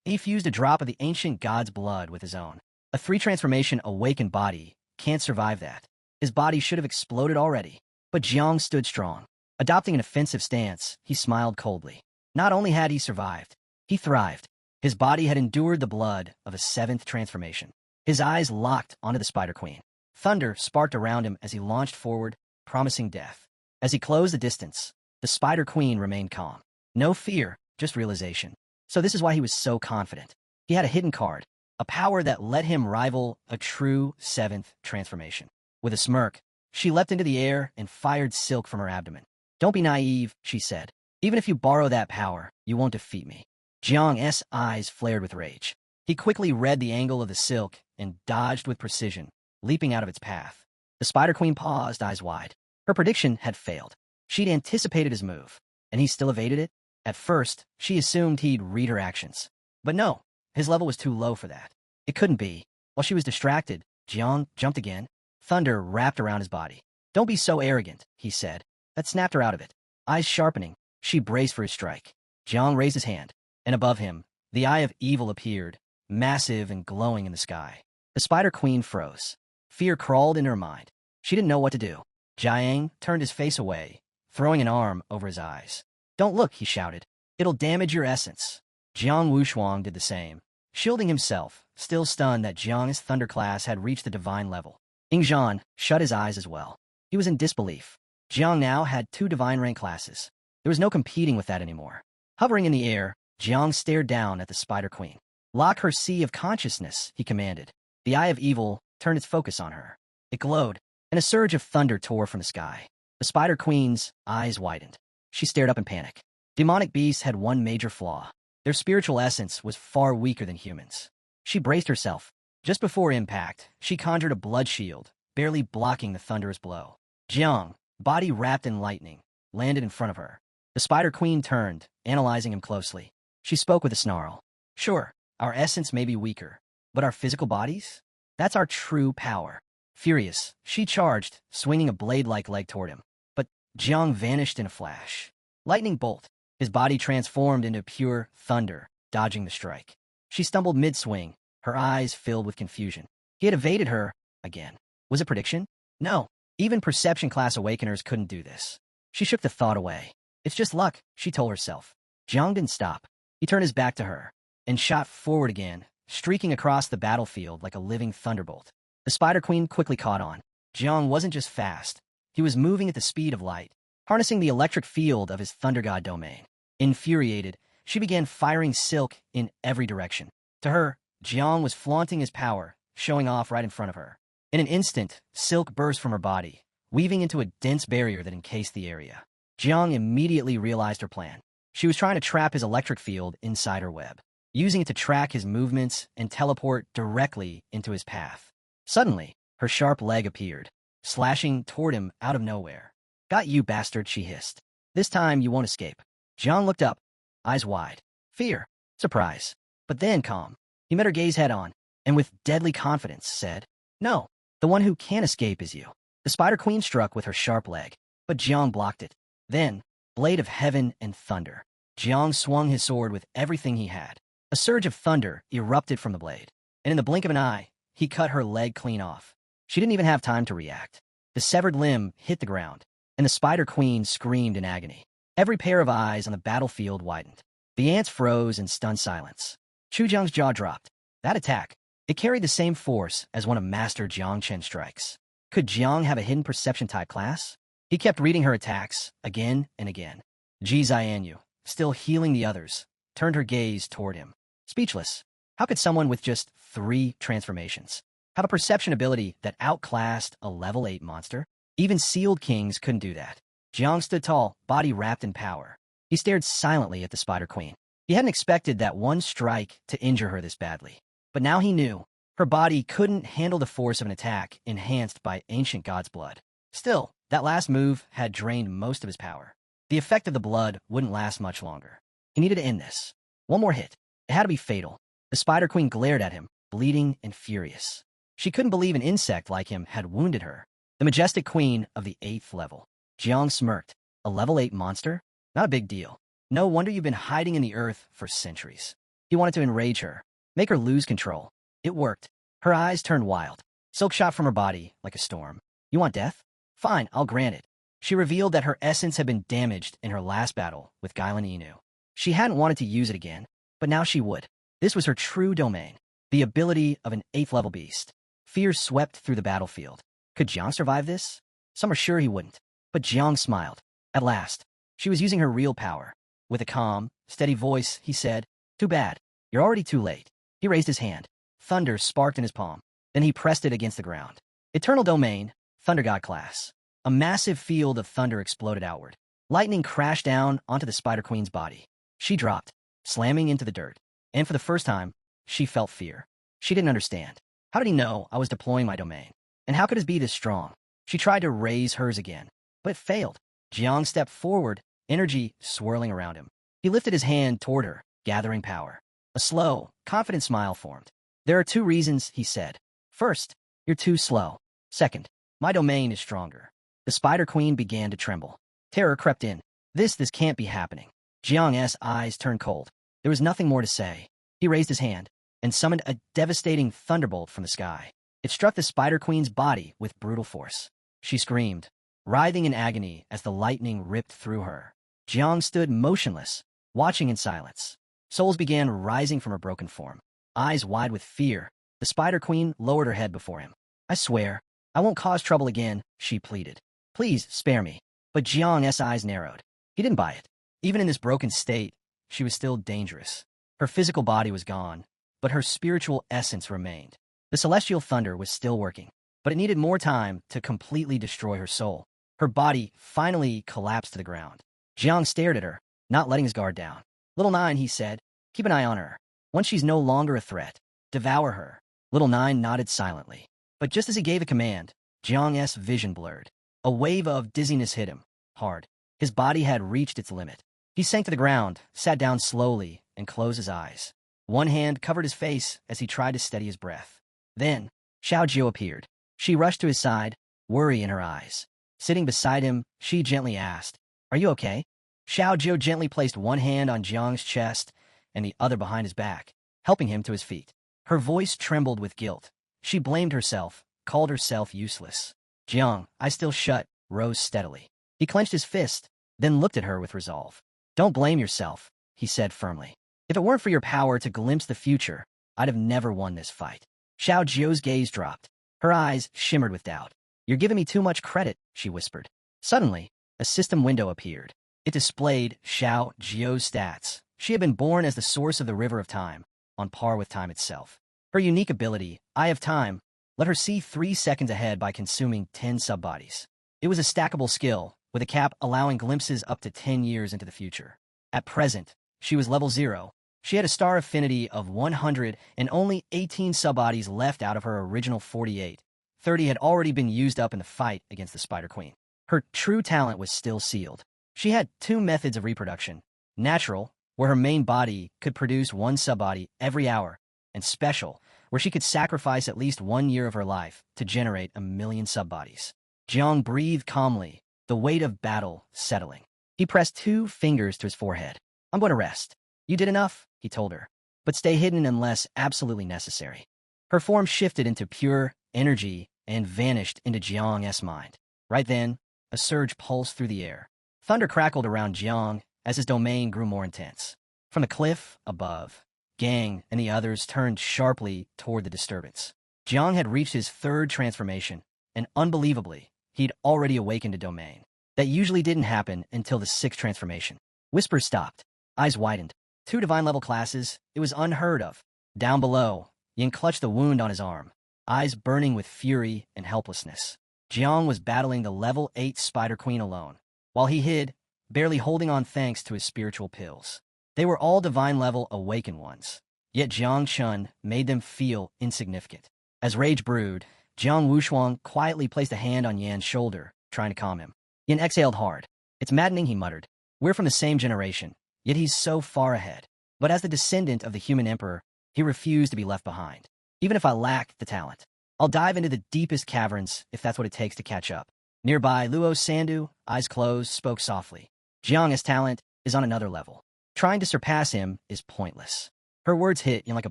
He fused a drop of the ancient god's blood with his own. A 3-transformation awakened body can't survive that. His body should have exploded already. But Jiang stood strong. Adopting an offensive stance, he smiled coldly. Not only had he survived, he thrived. His body had endured the blood of a 7th transformation. His eyes locked onto the Spider Queen. Thunder sparked around him as he launched forward, promising death. As he closed the distance, the Spider Queen remained calm. No fear, just realization. So this is why he was so confident. He had a hidden card, a power that let him rival a true 7th transformation. With a smirk, she leapt into the air and fired silk from her abdomen. Don't be naive, she said. Even if you borrow that power, you won't defeat me. Jiang's eyes flared with rage. He quickly read the angle of the silk and dodged with precision, leaping out of its path. The Spider Queen paused, eyes wide. Her prediction had failed. She'd anticipated his move, and he still evaded it. At first, she assumed he'd read her actions. But no, his level was too low for that. It couldn't be. While she was distracted, Jiang jumped again. Thunder wrapped around his body. Don't be so arrogant, he said. That snapped her out of it. Eyes sharpening, she braced for his strike. Jiang raised his hand, and above him, the Eye of Evil appeared, massive and glowing in the sky. The Spider Queen froze. Fear crawled into her mind. She didn't know what to do. Jiang turned his face away, throwing an arm over his eyes. Don't look, he shouted. It'll damage your essence. Jiang Wushuang did the same, shielding himself, still stunned that Jiang's thunder class had reached the divine level. Ingzhan shut his eyes as well. He was in disbelief. Jiang now had 2 divine rank classes. There was no competing with that anymore. Hovering in the air, Jiang stared down at the Spider Queen. Lock her sea of consciousness, he commanded. The eye of evil turned its focus on her. It glowed, and a surge of thunder tore from the sky. The Spider Queen's eyes widened. She stared up in panic. Demonic beasts had one major flaw. Their spiritual essence was far weaker than humans. She braced herself. Just before impact, she conjured a blood shield, barely blocking the thunderous blow. Jiang, body wrapped in lightning, landed in front of her. The Spider Queen turned, analyzing him closely. She spoke with a snarl. Sure, our essence may be weaker, but our physical bodies? That's our true power. Furious, she charged, swinging a blade-like leg toward him. But Jiang vanished in a flash. Lightning bolt. His body transformed into pure thunder, dodging the strike. She stumbled mid-swing, her eyes filled with confusion. He had evaded her, again. Was it prediction? No. Even perception class awakeners couldn't do this. She shook the thought away. It's just luck, she told herself. Jiang didn't stop. He turned his back to her and shot forward again, streaking across the battlefield like a living thunderbolt. The Spider Queen quickly caught on. Jiang wasn't just fast. He was moving at the speed of light, harnessing the electric field of his Thunder God domain. Infuriated, she began firing silk in every direction. To her, Jiang was flaunting his power, showing off right in front of her. In an instant, silk burst from her body, weaving into a dense barrier that encased the area. Jiang immediately realized her plan. She was trying to trap his electric field inside her web, using it to track his movements and teleport directly into his path. Suddenly, her sharp leg appeared, slashing toward him out of nowhere. Got you, bastard, she hissed. This time you won't escape. Jiang looked up, eyes wide. Fear, surprise, but then calm. He met her gaze head-on, and with deadly confidence said, No, the one who can't escape is you. The Spider Queen struck with her sharp leg, but Jiang blocked it. Then, blade of heaven and thunder. Jiang swung his sword with everything he had. A surge of thunder erupted from the blade, and in the blink of an eye, he cut her leg clean off. She didn't even have time to react. The severed limb hit the ground, and the Spider Queen screamed in agony. Every pair of eyes on the battlefield widened. The ants froze in stunned silence. Chu Jiang's jaw dropped. That attack, it carried the same force as one of Master Jiang Chen's strikes. Could Jiang have a hidden perception-type class? He kept reading her attacks, again and again. Ji Xianyu, still healing the others, turned her gaze toward him. Speechless. How could someone with just 3 transformations have a perception ability that outclassed a level 8 monster? Even sealed kings couldn't do that. Jiang stood tall, body wrapped in power. He stared silently at the Spider Queen. He hadn't expected that one strike to injure her this badly. But now he knew. Her body couldn't handle the force of an attack enhanced by ancient god's blood. Still, that last move had drained most of his power. The effect of the blood wouldn't last much longer. He needed to end this. One more hit. It had to be fatal. The Spider Queen glared at him, bleeding and furious. She couldn't believe an insect like him had wounded her. The majestic queen of the 8th level. Jiang smirked. A level 8 monster? Not a big deal. No wonder you've been hiding in the earth for centuries. He wanted to enrage her, make her lose control. It worked. Her eyes turned wild. Silk shot from her body like a storm. You want death? Fine, I'll grant it. She revealed that her essence had been damaged in her last battle with Gailan Inu. She hadn't wanted to use it again, but now she would. This was her true domain, the ability of an 8th level beast. Fear swept through the battlefield. Could Jiang survive this? Some were sure he wouldn't. But Jiang smiled. At last, she was using her real power. With a calm, steady voice, he said, Too bad. You're already too late. He raised his hand. Thunder sparked in his palm. Then he pressed it against the ground. Eternal Domain, Thunder God class. A massive field of thunder exploded outward. Lightning crashed down onto the Spider Queen's body. She dropped, slamming into the dirt. And for the first time, she felt fear. She didn't understand. How did he know I was deploying my domain? And how could his be this strong? She tried to raise hers again, but it failed. Jiang stepped forward, energy swirling around him. He lifted his hand toward her, gathering power. A slow, confident smile formed. There are 2 reasons, he said. First, you're too slow. Second, my domain is stronger. The Spider Queen began to tremble. Terror crept in. This can't be happening. Jiang's eyes turned cold. There was nothing more to say. He raised his hand and summoned a devastating thunderbolt from the sky. It struck the Spider Queen's body with brutal force. She screamed, writhing in agony as the lightning ripped through her. Jiang stood motionless, watching in silence. Souls began rising from her broken form. Eyes wide with fear, the Spider Queen lowered her head before him. I swear, I won't cause trouble again, she pleaded. Please, spare me. But Jiang's eyes narrowed. He didn't buy it. Even in this broken state, she was still dangerous. Her physical body was gone, but her spiritual essence remained. The celestial thunder was still working, but it needed more time to completely destroy her soul. Her body finally collapsed to the ground. Jiang stared at her, not letting his guard down. Little Nine, he said, keep an eye on her. Once she's no longer a threat, devour her. Little Nine nodded silently. But just as he gave a command, Jiang's vision blurred. A wave of dizziness hit him, hard. His body had reached its limit. He sank to the ground, sat down slowly, and closed his eyes. One hand covered his face as he tried to steady his breath. Then, Xiao appeared. She rushed to his side, worry in her eyes. Sitting beside him, she gently asked, Are you okay? Xiao gently placed one hand on Jiang's chest and the other behind his back, helping him to his feet. Her voice trembled with guilt. She blamed herself, called herself useless. Jiang, I still shut, rose steadily. He clenched his fist, then looked at her with resolve. Don't blame yourself, he said firmly. If it weren't for your power to glimpse the future, I'd have never won this fight. Xiao's gaze dropped. Her eyes shimmered with doubt. You're giving me too much credit, she whispered. Suddenly, a system window appeared. It displayed Xiao's stats. She had been born as the source of the river of time, on par with time itself. Her unique ability, Eye of Time, let her see 3 seconds ahead by consuming 10 subbodies. It was a stackable skill, with a cap allowing glimpses up to 10 years into the future. At present, she was level 0. She had a star affinity of 100 and only 18 subbodies left out of her original 48. 30 had already been used up in the fight against the Spider Queen. Her true talent was still sealed. She had 2 methods of reproduction. Natural, where her main body could produce 1 subbody every hour, and special, where she could sacrifice at least 1 year of her life to generate 1,000,000 subbodies. Jiang breathed calmly, the weight of battle settling. He pressed 2 fingers to his forehead. I'm going to rest. You did enough, he told her, but stay hidden unless absolutely necessary. Her form shifted into pure energy and vanished into Jiang's mind. Right then, a surge pulsed through the air. Thunder crackled around Jiang as his domain grew more intense. From the cliff above, Gang and the others turned sharply toward the disturbance. Jiang had reached his 3rd transformation, and unbelievably, he'd already awakened a domain. That usually didn't happen until the 6th transformation. Whispers stopped. Eyes widened. 2 divine-level classes, it was unheard of. Down below, Yin clutched the wound on his arm, eyes burning with fury and helplessness. Jiang was battling the level 8 Spider Queen alone, while he hid, barely holding on thanks to his spiritual pills. They were all divine-level awakened ones, yet Jiang Chun made them feel insignificant. As rage brewed, Jiang Wushuang quietly placed a hand on Yan's shoulder, trying to calm him. Yan exhaled hard. It's maddening, he muttered. We're from the same generation, yet he's so far ahead. But as the descendant of the human emperor, he refused to be left behind. Even if I lack the talent, I'll dive into the deepest caverns if that's what it takes to catch up. Nearby, Luo Sandu, eyes closed, spoke softly. Jiang's talent is on another level. Trying to surpass him is pointless. Her words hit Yin like a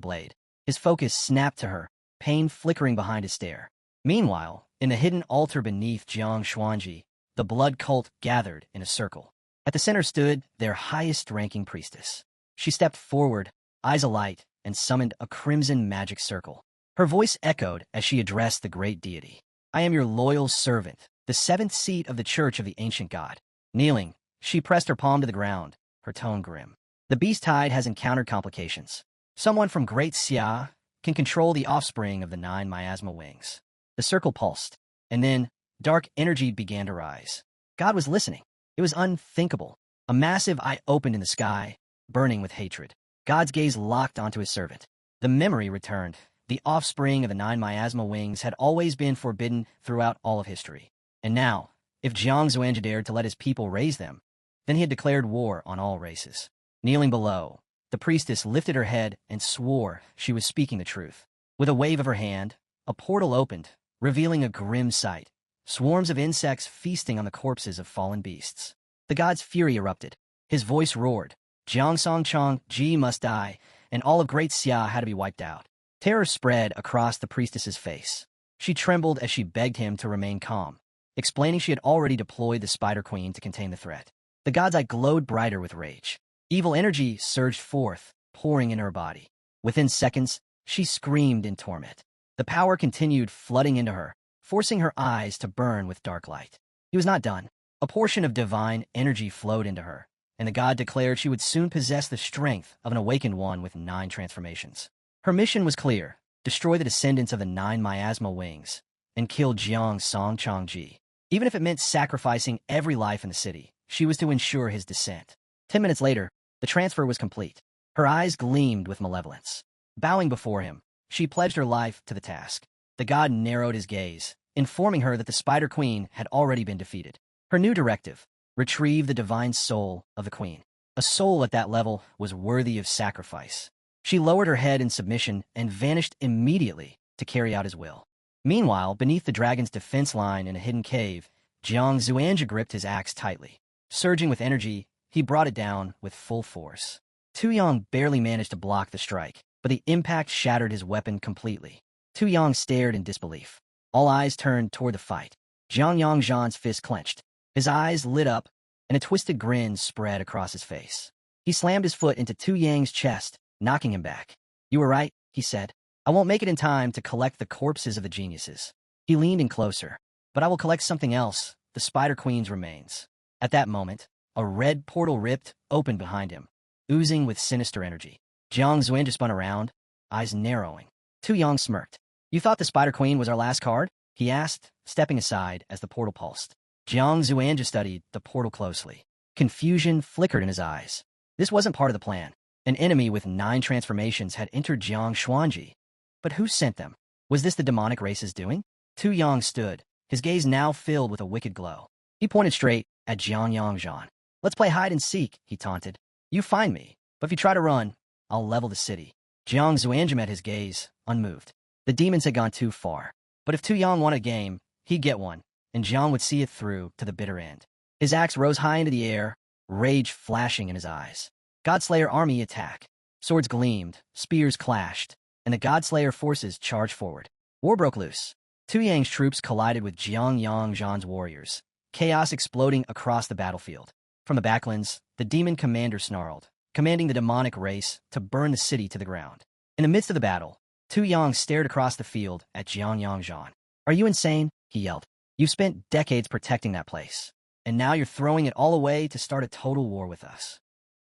blade. His focus snapped to her, pain flickering behind his stare. Meanwhile, in the hidden altar beneath Jiang Xuanji, the blood cult gathered in a circle. At the center stood their highest-ranking priestess. She stepped forward, eyes alight, and summoned a crimson magic circle. Her voice echoed as she addressed the great deity. I am your loyal servant, the 7th seat of the Church of the Ancient God. Kneeling, she pressed her palm to the ground, her tone grim. The beast tide has encountered complications. Someone from Great Xia can control the offspring of the 9 miasma wings. The circle pulsed, and then dark energy began to rise. God was listening. It was unthinkable. A massive eye opened in the sky, burning with hatred. God's gaze locked onto his servant. The memory returned. The offspring of the 9 miasma wings had always been forbidden throughout all of history. And now, if Jiang Xuanji dared to let his people raise them, then he had declared war on all races. Kneeling below, the priestess lifted her head and swore she was speaking the truth. With a wave of her hand, a portal opened, revealing a grim sight. Swarms of insects feasting on the corpses of fallen beasts. The god's fury erupted. His voice roared. Jiang Songchong, Ji must die, and all of Great Xia had to be wiped out. Terror spread across the priestess's face. She trembled as she begged him to remain calm, explaining she had already deployed the Spider Queen to contain the threat. The god's eye glowed brighter with rage. Evil energy surged forth, pouring in her body. Within seconds, she screamed in torment. The power continued flooding into her, forcing her eyes to burn with dark light. He was not done. A portion of divine energy flowed into her, and the god declared she would soon possess the strength of an awakened one with 9 transformations. Her mission was clear: destroy the descendants of the 9 miasma wings and kill Jiang Songchangji. Even if it meant sacrificing every life in the city, she was to ensure his descent. 10 minutes later, the transfer was complete. Her eyes gleamed with malevolence. Bowing before him, she pledged her life to the task. The god narrowed his gaze, informing her that the Spider Queen had already been defeated. Her new directive: retrieve the divine soul of the queen. A soul at that level was worthy of sacrifice. She lowered her head in submission and vanished immediately to carry out his will. Meanwhile, beneath the dragon's defense line in a hidden cave, Jiang Zuanja gripped his axe tightly. Surging with energy, he brought it down with full force. Tu Yang barely managed to block the strike, but the impact shattered his weapon completely. Tu Yang stared in disbelief. All eyes turned toward the fight. Jiang Yangzhan's fist clenched. His eyes lit up, and a twisted grin spread across his face. He slammed his foot into Tu Yang's chest, knocking him back. "You were right," he said. "I won't make it in time to collect the corpses of the geniuses." He leaned in closer. "But I will collect something else, the Spider Queen's remains." At that moment, a red portal ripped open behind him, oozing with sinister energy. Jiang Zuanja spun around, eyes narrowing. Tu Yang smirked. "You thought the Spider Queen was our last card?" he asked, stepping aside as the portal pulsed. Jiang Zuanja studied the portal closely. Confusion flickered in his eyes. This wasn't part of the plan. An enemy with 9 transformations had entered Jiang Xuanji. But who sent them? Was this the demonic race's doing? Tu Yang stood, his gaze now filled with a wicked glow. He pointed straight at Jiang Yangzhan. "Let's play hide and seek," he taunted. "You find me, but if you try to run, I'll level the city." Jiang Zuanja met his gaze, unmoved. The demons had gone too far. But if Tu Yang wanted a game, he'd get one, and Jiang would see it through to the bitter end. His axe rose high into the air, rage flashing in his eyes. Godslayer army attack. Swords gleamed, spears clashed, and the Godslayer forces charged forward. War broke loose. Tu Yang's troops collided with Jiang Yangzhan's warriors, chaos exploding across the battlefield. From the backlands, the demon commander snarled, commanding the demonic race to burn the city to the ground. In the midst of the battle, Tu Yang stared across the field at Jiang Yangzhan. "Are you insane?" he yelled. "You've spent decades protecting that place, and now you're throwing it all away to start a total war with us."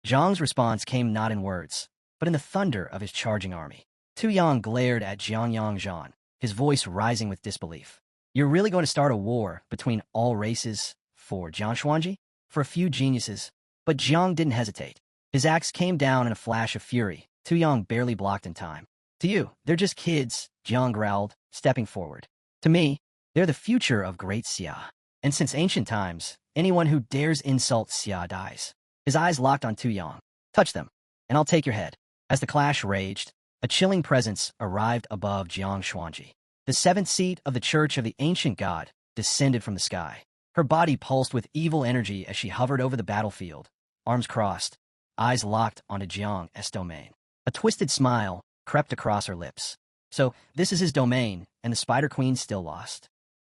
Jiang's response came not in words, but in the thunder of his charging army. Tu Yang glared at Jiang Yangzhan, his voice rising with disbelief. "You're really going to start a war between all races for Jiang Xuanji? For a few geniuses?" But Jiang didn't hesitate. His axe came down in a flash of fury. Tu Yang barely blocked in time. "To you, they're just kids," Jiang growled, stepping forward. "To me, they're the future of great Xia. And since ancient times, anyone who dares insult Xia dies." His eyes locked on Tu Yang. "Touch them, and I'll take your head." As the clash raged, a chilling presence arrived above Jiang Xuanji. The 7th seat of the Church of the Ancient God descended from the sky. Her body pulsed with evil energy as she hovered over the battlefield, arms crossed, eyes locked onto Jiang's domain. A twisted smile crept across her lips. So, this is his domain, and the Spider Queen still lost.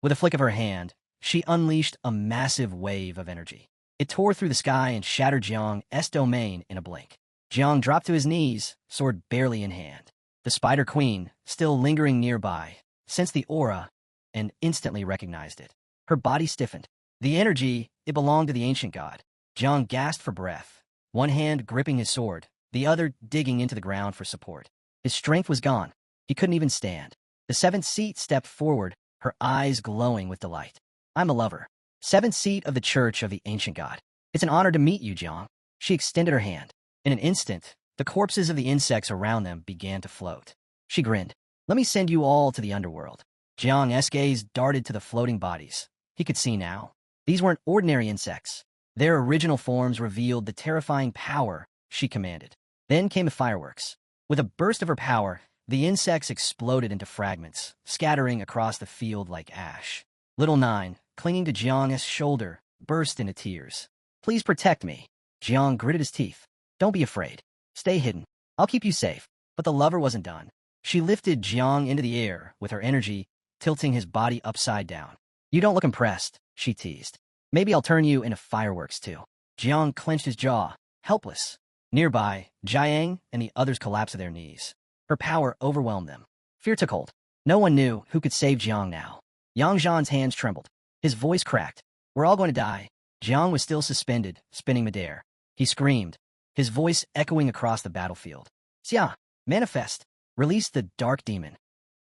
With a flick of her hand, she unleashed a massive wave of energy. It tore through the sky and shattered Jiang's domain in a blink. Jiang dropped to his knees, sword barely in hand. The Spider Queen, still lingering nearby, sensed the aura and instantly recognized it. Her body stiffened. The energy, it belonged to the ancient god. Jiang gasped for breath, one hand gripping his sword, the other digging into the ground for support. His strength was gone. He couldn't even stand. The 7th seat stepped forward, her eyes glowing with delight. "I'm a lover. 7th seat of the Church of the Ancient God. It's an honor to meet you, Jiang." She extended her hand. In an instant, the corpses of the insects around them began to float. She grinned. "Let me send you all to the underworld." Jiang's gaze darted to the floating bodies. He could see now. These weren't ordinary insects. Their original forms revealed the terrifying power she commanded. Then came the fireworks. With a burst of her power, the insects exploded into fragments, scattering across the field like ash. Little Nine, clinging to Jiang's shoulder, burst into tears. "Please protect me." Jiang gritted his teeth. "Don't be afraid. Stay hidden. I'll keep you safe." But the lover wasn't done. She lifted Jiang into the air with her energy, tilting his body upside down. "You don't look impressed," she teased. "Maybe I'll turn you into fireworks too." Jiang clenched his jaw, helpless. Nearby, Jiang and the others collapsed to their knees. Her power overwhelmed them. Fear took hold. No one knew who could save Jiang now. Yang Zhan's hands trembled. His voice cracked. We're all going to die. Jiang was still suspended, spinning midair. He screamed, his voice echoing across the battlefield. Xia, manifest. Release the dark demon.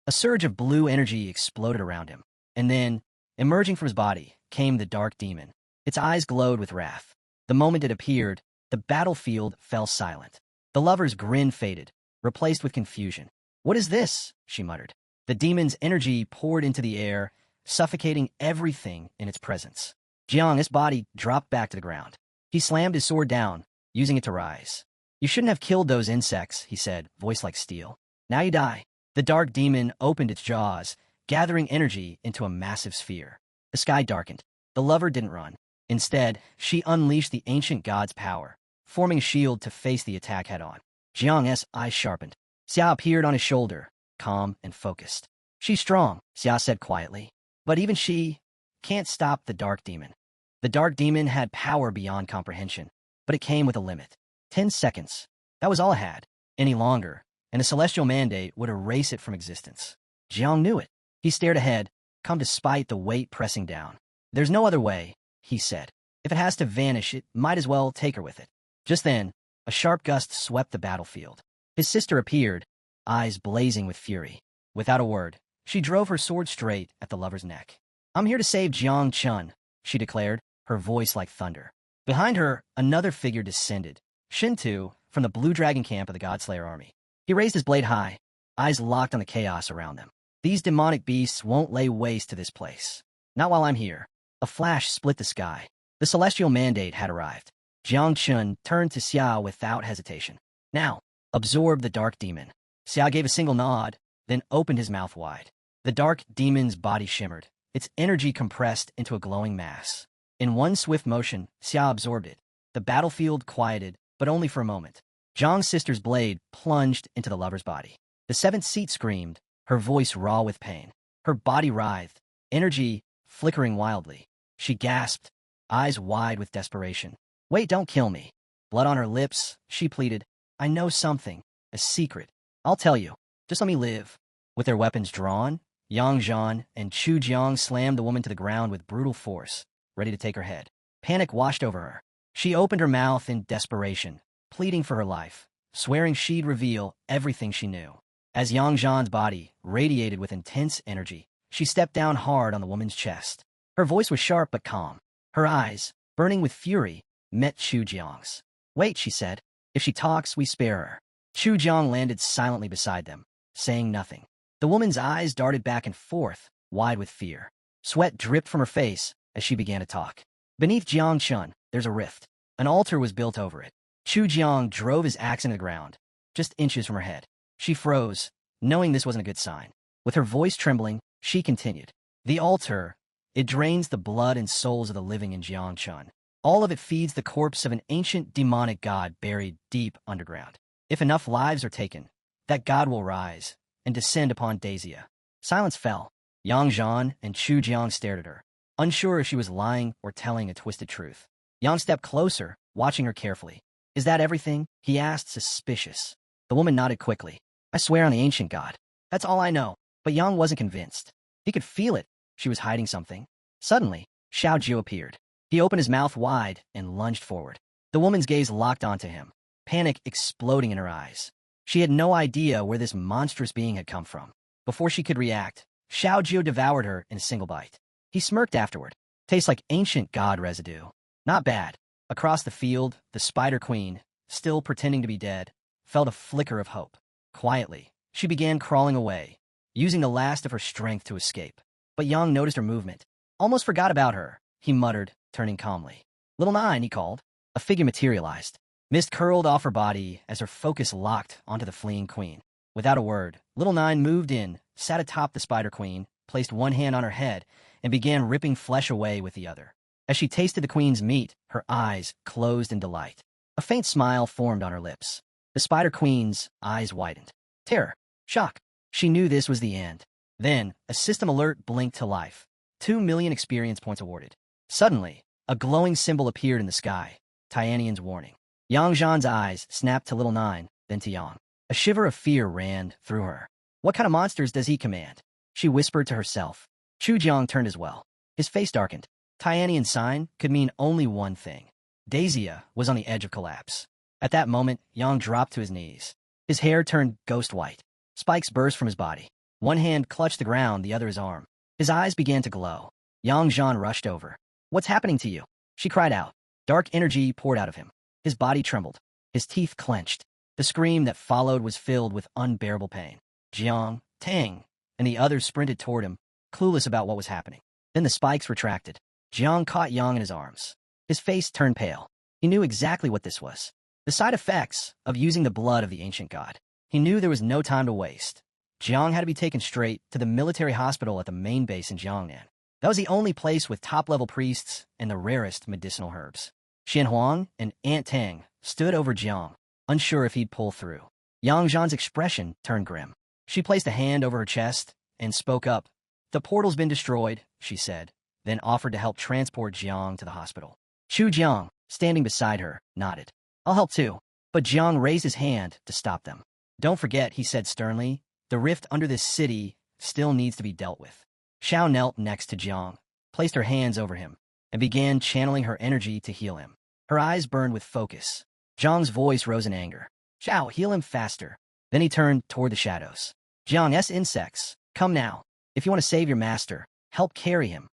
A surge of blue energy exploded around him. And then, emerging from his body, came the dark demon. Its eyes glowed with wrath. The moment it appeared, the battlefield fell silent. The lover's grin faded, replaced with confusion. What is this? She muttered. The demon's energy poured into the air, suffocating everything in its presence. Jiang's body dropped back to the ground. He slammed his sword down, using it to rise. You shouldn't have killed those insects, he said, voice like steel. Now you die. The dark demon opened its jaws, gathering energy into a massive sphere. The sky darkened. The lover didn't run. Instead, she unleashed the ancient god's power, forming a shield to face the attack head-on. Jiang's eyes sharpened. Xiao appeared on his shoulder, calm and focused. She's strong, Xiao said quietly. But even she can't stop the dark demon. The dark demon had power beyond comprehension, but it came with a limit. 10 seconds. That was all it had. Any longer, and a celestial mandate would erase it from existence. Jiang knew it. He stared ahead, calm despite the weight pressing down. There's no other way, he said. If it has to vanish, it might as well take her with it. Just then, a sharp gust swept the battlefield. His sister appeared, eyes blazing with fury. Without a word, she drove her sword straight at the lover's neck. I'm here to save Jiang Chun, she declared, her voice like thunder. Behind her, another figure descended, Shintu, from the Blue Dragon camp of the Godslayer army. He raised his blade high, eyes locked on the chaos around them. These demonic beasts won't lay waste to this place. Not while I'm here. A flash split the sky. The celestial mandate had arrived. Jiang Chun turned to Xiao without hesitation. Now, absorb the dark demon. Xiao gave a single nod, then opened his mouth wide. The dark demon's body shimmered, its energy compressed into a glowing mass. In one swift motion, Xiao absorbed it. The battlefield quieted, but only for a moment. Jiang's sister's blade plunged into the lover's body. The seventh seat screamed, her voice raw with pain. Her body writhed, energy flickering wildly. She gasped, eyes wide with desperation. Wait, don't kill me. Blood on her lips, she pleaded. I know something, a secret. I'll tell you. Just let me live. With their weapons drawn, Yang Zhan and Chu Jiang slammed the woman to the ground with brutal force, ready to take her head. Panic washed over her. She opened her mouth in desperation, pleading for her life, swearing she'd reveal everything she knew. As Yang Zhan's body radiated with intense energy, she stepped down hard on the woman's chest. Her voice was sharp but calm. Her eyes, burning with fury, met Chu Jiang's. Wait, she said. If she talks, we spare her. Chu Jiang landed silently beside them, saying nothing. The woman's eyes darted back and forth, wide with fear. Sweat dripped from her face as she began to talk. Beneath Jiang Chun, there's a rift. An altar was built over it. Chu Jiang drove his axe into the ground, just inches from her head. She froze, knowing this wasn't a good sign. With her voice trembling, she continued. The altar, it drains the blood and souls of the living in Jiang Chun. All of it feeds the corpse of an ancient demonic god buried deep underground. If enough lives are taken, that god will rise and descend upon Daisia. Silence fell. Yang Zhan and Chu Jiang stared at her, unsure if she was lying or telling a twisted truth. Yang stepped closer, watching her carefully. Is that everything? He asked, suspicious. The woman nodded quickly. I swear on the ancient god. That's all I know. But Yang wasn't convinced. He could feel it. She was hiding something. Suddenly, Xiao Jiu appeared. He opened his mouth wide and lunged forward. The woman's gaze locked onto him, panic exploding in her eyes. She had no idea where this monstrous being had come from. Before she could react, Xiao Jiu devoured her in a single bite. He smirked afterward. Tastes like ancient god residue. Not bad. Across the field, the Spider Queen, still pretending to be dead, felt a flicker of hope. Quietly, she began crawling away, using the last of her strength to escape. But Yang noticed her movement. Almost forgot about her, he muttered, turning calmly. Little Nine, he called. A figure materialized. Mist curled off her body as her focus locked onto the fleeing queen. Without a word, Little Nine moved in, sat atop the Spider Queen, placed one hand on her head, and began ripping flesh away with the other. As she tasted the queen's meat, her eyes closed in delight. A faint smile formed on her lips. The Spider Queen's eyes widened. Terror. Shock. She knew this was the end. Then, a system alert blinked to life. 2 million experience points awarded. Suddenly, a glowing symbol appeared in the sky. Tianian's warning. Yang Zhan's eyes snapped to Little Nine, then to Yang. A shiver of fear ran through her. What kind of monsters does he command? She whispered to herself. Chu Jiang turned as well. His face darkened. Tianian sign could mean only one thing. Dazia was on the edge of collapse. At that moment, Yang dropped to his knees. His hair turned ghost white. Spikes burst from his body. One hand clutched the ground, the other his arm. His eyes began to glow. Yang Zhan rushed over. What's happening to you? She cried out. Dark energy poured out of him. His body trembled. His teeth clenched. The scream that followed was filled with unbearable pain. Jiang, Tang, and the others sprinted toward him, clueless about what was happening. Then the spikes retracted. Jiang caught Yang in his arms. His face turned pale. He knew exactly what this was. The side effects of using the blood of the ancient god. He knew there was no time to waste. Jiang had to be taken straight to the military hospital at the main base in Jiangnan. That was the only place with top-level priests and the rarest medicinal herbs. Xian Huang and Aunt Tang stood over Jiang, unsure if he'd pull through. Yang Zhan's expression turned grim. She placed a hand over her chest and spoke up. The portal's been destroyed, she said, then offered to help transport Jiang to the hospital. Chu Jiang, standing beside her, nodded. I'll help too. But Jiang raised his hand to stop them. Don't forget, he said sternly, the rift under this city still needs to be dealt with. Xiao knelt next to Jiang, placed her hands over him, and began channeling her energy to heal him. Her eyes burned with focus. Jiang's voice rose in anger. Xiao, heal him faster. Then he turned toward the shadows. Jiang, insects, come now. If you want to save your master, help carry him.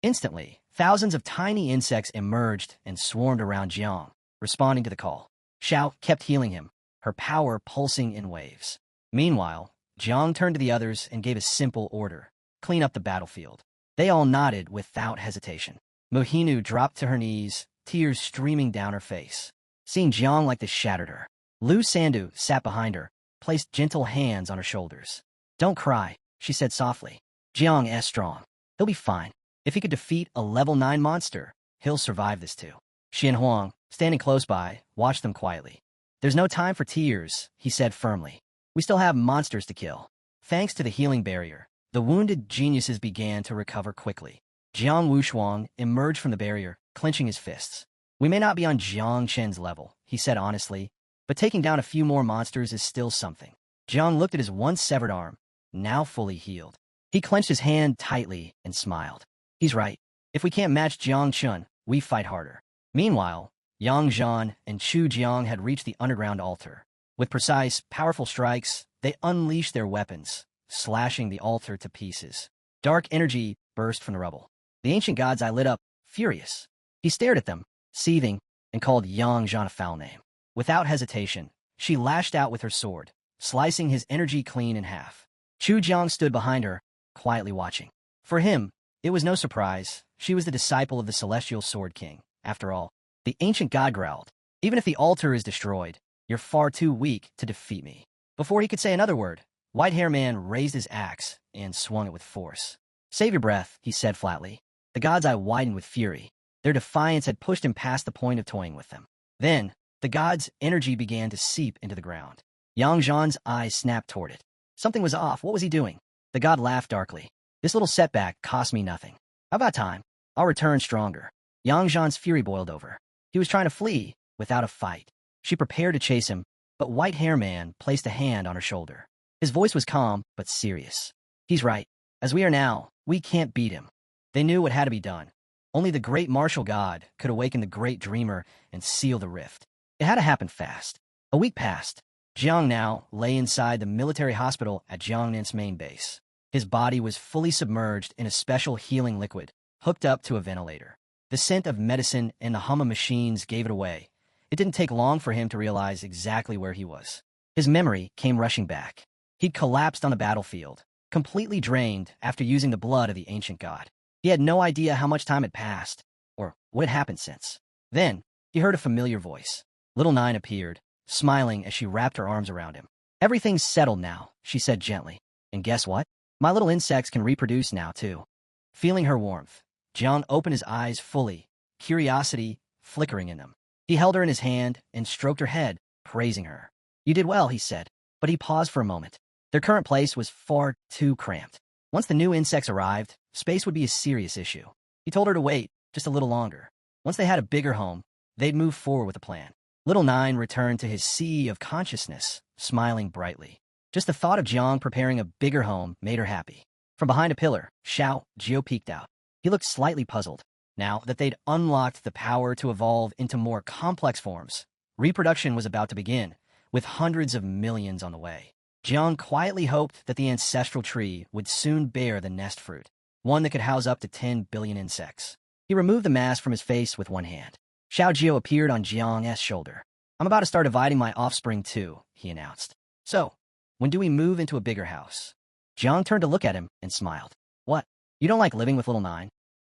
Instantly, thousands of tiny insects emerged and swarmed around Jiang, responding to the call. Xiao kept healing him, her power pulsing in waves. Meanwhile, Jiang turned to the others and gave a simple order. Clean up the battlefield. They all nodded without hesitation. Mohinu dropped to her knees, tears streaming down her face. Seeing Jiang like this shattered her. Lu Sandu sat behind her, placed gentle hands on her shoulders. Don't cry, she said softly. Jiang is strong. He'll be fine. If he could defeat a level 9 monster, he'll survive this too. Xian Huang, standing close by, watched them quietly. There's no time for tears, he said firmly. We still have monsters to kill. Thanks to the healing barrier, the wounded geniuses began to recover quickly. Jiang Wushuang emerged from the barrier, clenching his fists. We may not be on Jiang Chen's level, he said honestly, but taking down a few more monsters is still something. Jiang looked at his once severed arm, now fully healed. He clenched his hand tightly and smiled. He's right. If we can't match Jiang Chen, we fight harder. Meanwhile, Yang Zhan and Chu Jiang had reached the underground altar. With precise, powerful strikes, they unleashed their weapons, slashing the altar to pieces. Dark energy burst from the rubble. The ancient god's eye lit up, furious. He stared at them, seething, and called Yang Zhan a foul name. Without hesitation, she lashed out with her sword, slicing his energy clean in half. Chu Jiang stood behind her, quietly watching. For him, it was no surprise. She was the disciple of the Celestial Sword King. After all, the ancient god growled, even if the altar is destroyed, you're far too weak to defeat me. Before he could say another word, White-Hair Man raised his axe and swung it with force. Save your breath, he said flatly. The god's eye widened with fury. Their defiance had pushed him past the point of toying with them. Then, the god's energy began to seep into the ground. Yang Zhan's eyes snapped toward it. Something was off. What was he doing? The god laughed darkly. This little setback cost me nothing. How about time? I'll return stronger. Yang Zhan's fury boiled over. He was trying to flee, without a fight. She prepared to chase him, but White-Hair Man placed a hand on her shoulder. His voice was calm, but serious. He's right. As we are now, we can't beat him. They knew what had to be done. Only the great martial god could awaken the great dreamer and seal the rift. It had to happen fast. A week passed. Jiang now lay inside the military hospital at Jiangnan's main base. His body was fully submerged in a special healing liquid, hooked up to a ventilator. The scent of medicine and the hum of machines gave it away. It didn't take long for him to realize exactly where he was. His memory came rushing back. He'd collapsed on the battlefield, completely drained after using the blood of the ancient god. He had no idea how much time had passed, or what had happened since. Then, he heard a familiar voice. Little Nine appeared, smiling as she wrapped her arms around him. Everything's settled now, she said gently. And guess what? My little insects can reproduce now, too. Feeling her warmth, Jiang opened his eyes fully, curiosity flickering in them. He held her in his hand and stroked her head, praising her. You did well, he said, but he paused for a moment. Their current place was far too cramped. Once the new insects arrived, space would be a serious issue. He told her to wait just a little longer. Once they had a bigger home, they'd move forward with a plan. Little Nine returned to his sea of consciousness, smiling brightly. Just the thought of Jiang preparing a bigger home made her happy. From behind a pillar, Xiao peeked out. He looked slightly puzzled. Now that they'd unlocked the power to evolve into more complex forms, reproduction was about to begin, with hundreds of millions on the way. Jiang quietly hoped that the ancestral tree would soon bear the nest fruit, one that could house up to 10 billion insects. He removed the mask from his face with one hand. Xiao appeared on Jiang's shoulder. "I'm about to start dividing my offspring too," he announced. "So, when do we move into a bigger house?" Jiang turned to look at him and smiled. "What? You don't like living with Little Nine?"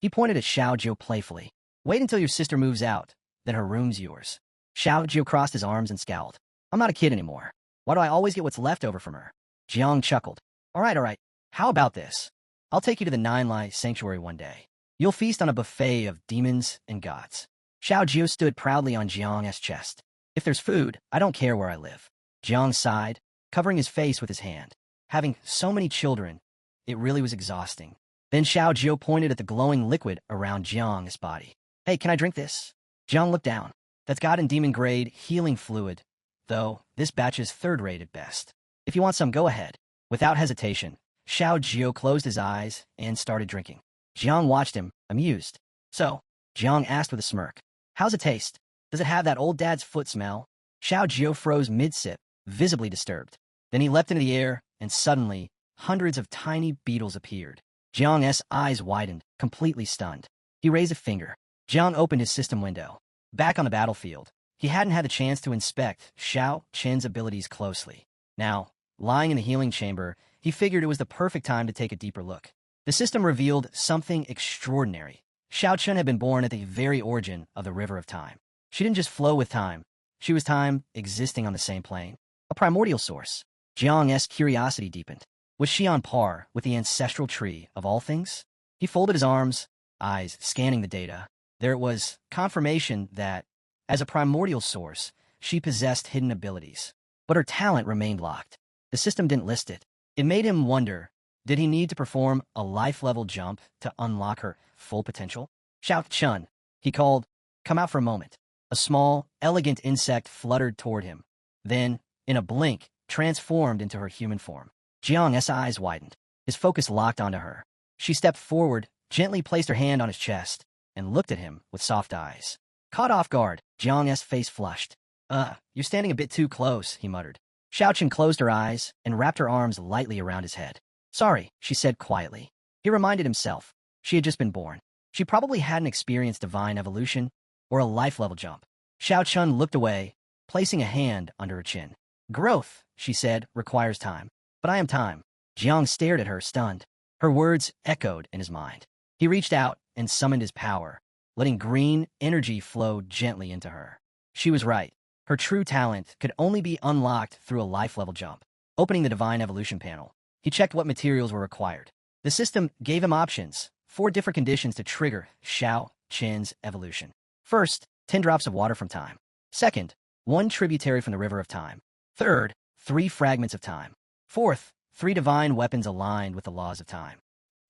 He pointed at Xiao playfully. "Wait until your sister moves out, then her room's yours." Xiao crossed his arms and scowled. "I'm not a kid anymore. Why do I always get what's left over from her?" Jiang chuckled. All right. How about this? I'll take you to the Nine-Lai Sanctuary one day. You'll feast on a buffet of demons and gods." Xiao stood proudly on Jiang's chest. "If there's food, I don't care where I live." Jiang sighed, covering his face with his hand. Having so many children, it really was exhausting. Then Xiao pointed at the glowing liquid around Jiang's body. "Hey, can I drink this?" Jiang looked down. "That's God and demon-grade healing fluid, though this batch is third-rate at best. If you want some, go ahead." Without hesitation, Xiao closed his eyes and started drinking. Jiang watched him, amused. "So," Jiang asked with a smirk, "how's it taste? Does it have that old dad's foot smell?" Xiao froze mid-sip, visibly disturbed. Then he leapt into the air, and suddenly, hundreds of tiny beetles appeared. Jiang's eyes widened, completely stunned. He raised a finger. Jiang opened his system window. Back on the battlefield, he hadn't had the chance to inspect Xiao Chen's abilities closely. Now, lying in the healing chamber, he figured it was the perfect time to take a deeper look. The system revealed something extraordinary. Xiao Chen had been born at the very origin of the River of Time. She didn't just flow with time. She was time existing on the same plane. A primordial source. Jiang's curiosity deepened. Was she on par with the ancestral tree of all things? He folded his arms, eyes scanning the data. There it was, confirmation that, as a primordial source, she possessed hidden abilities. But her talent remained locked. The system didn't list it. It made him wonder, did he need to perform a life-level jump to unlock her full potential? "Xiao Chen," he called, "come out for a moment." A small, elegant insect fluttered toward him. Then, in a blink, transformed into her human form. Jiang's eyes widened. His focus locked onto her. She stepped forward, gently placed her hand on his chest, and looked at him with soft eyes. Caught off guard, Jiang's face flushed. You're standing a bit too close," he muttered. Xiao Chen closed her eyes and wrapped her arms lightly around his head. "Sorry," she said quietly. He reminded himself. She had just been born. She probably hadn't experienced divine evolution or a life-level jump. Xiao Chen looked away, placing a hand under her chin. "Growth," she said, "requires time. But I am time." Jiang stared at her, stunned. Her words echoed in his mind. He reached out and summoned his power, letting green energy flow gently into her. She was right. Her true talent could only be unlocked through a life-level jump. Opening the Divine Evolution panel, he checked what materials were required. The system gave him options, 4 different conditions to trigger Xiao Chen's evolution. First, 10 drops of water from time. Second, 1 tributary from the River of Time. Third, 3 fragments of time. Fourth, 3 divine weapons aligned with the laws of time.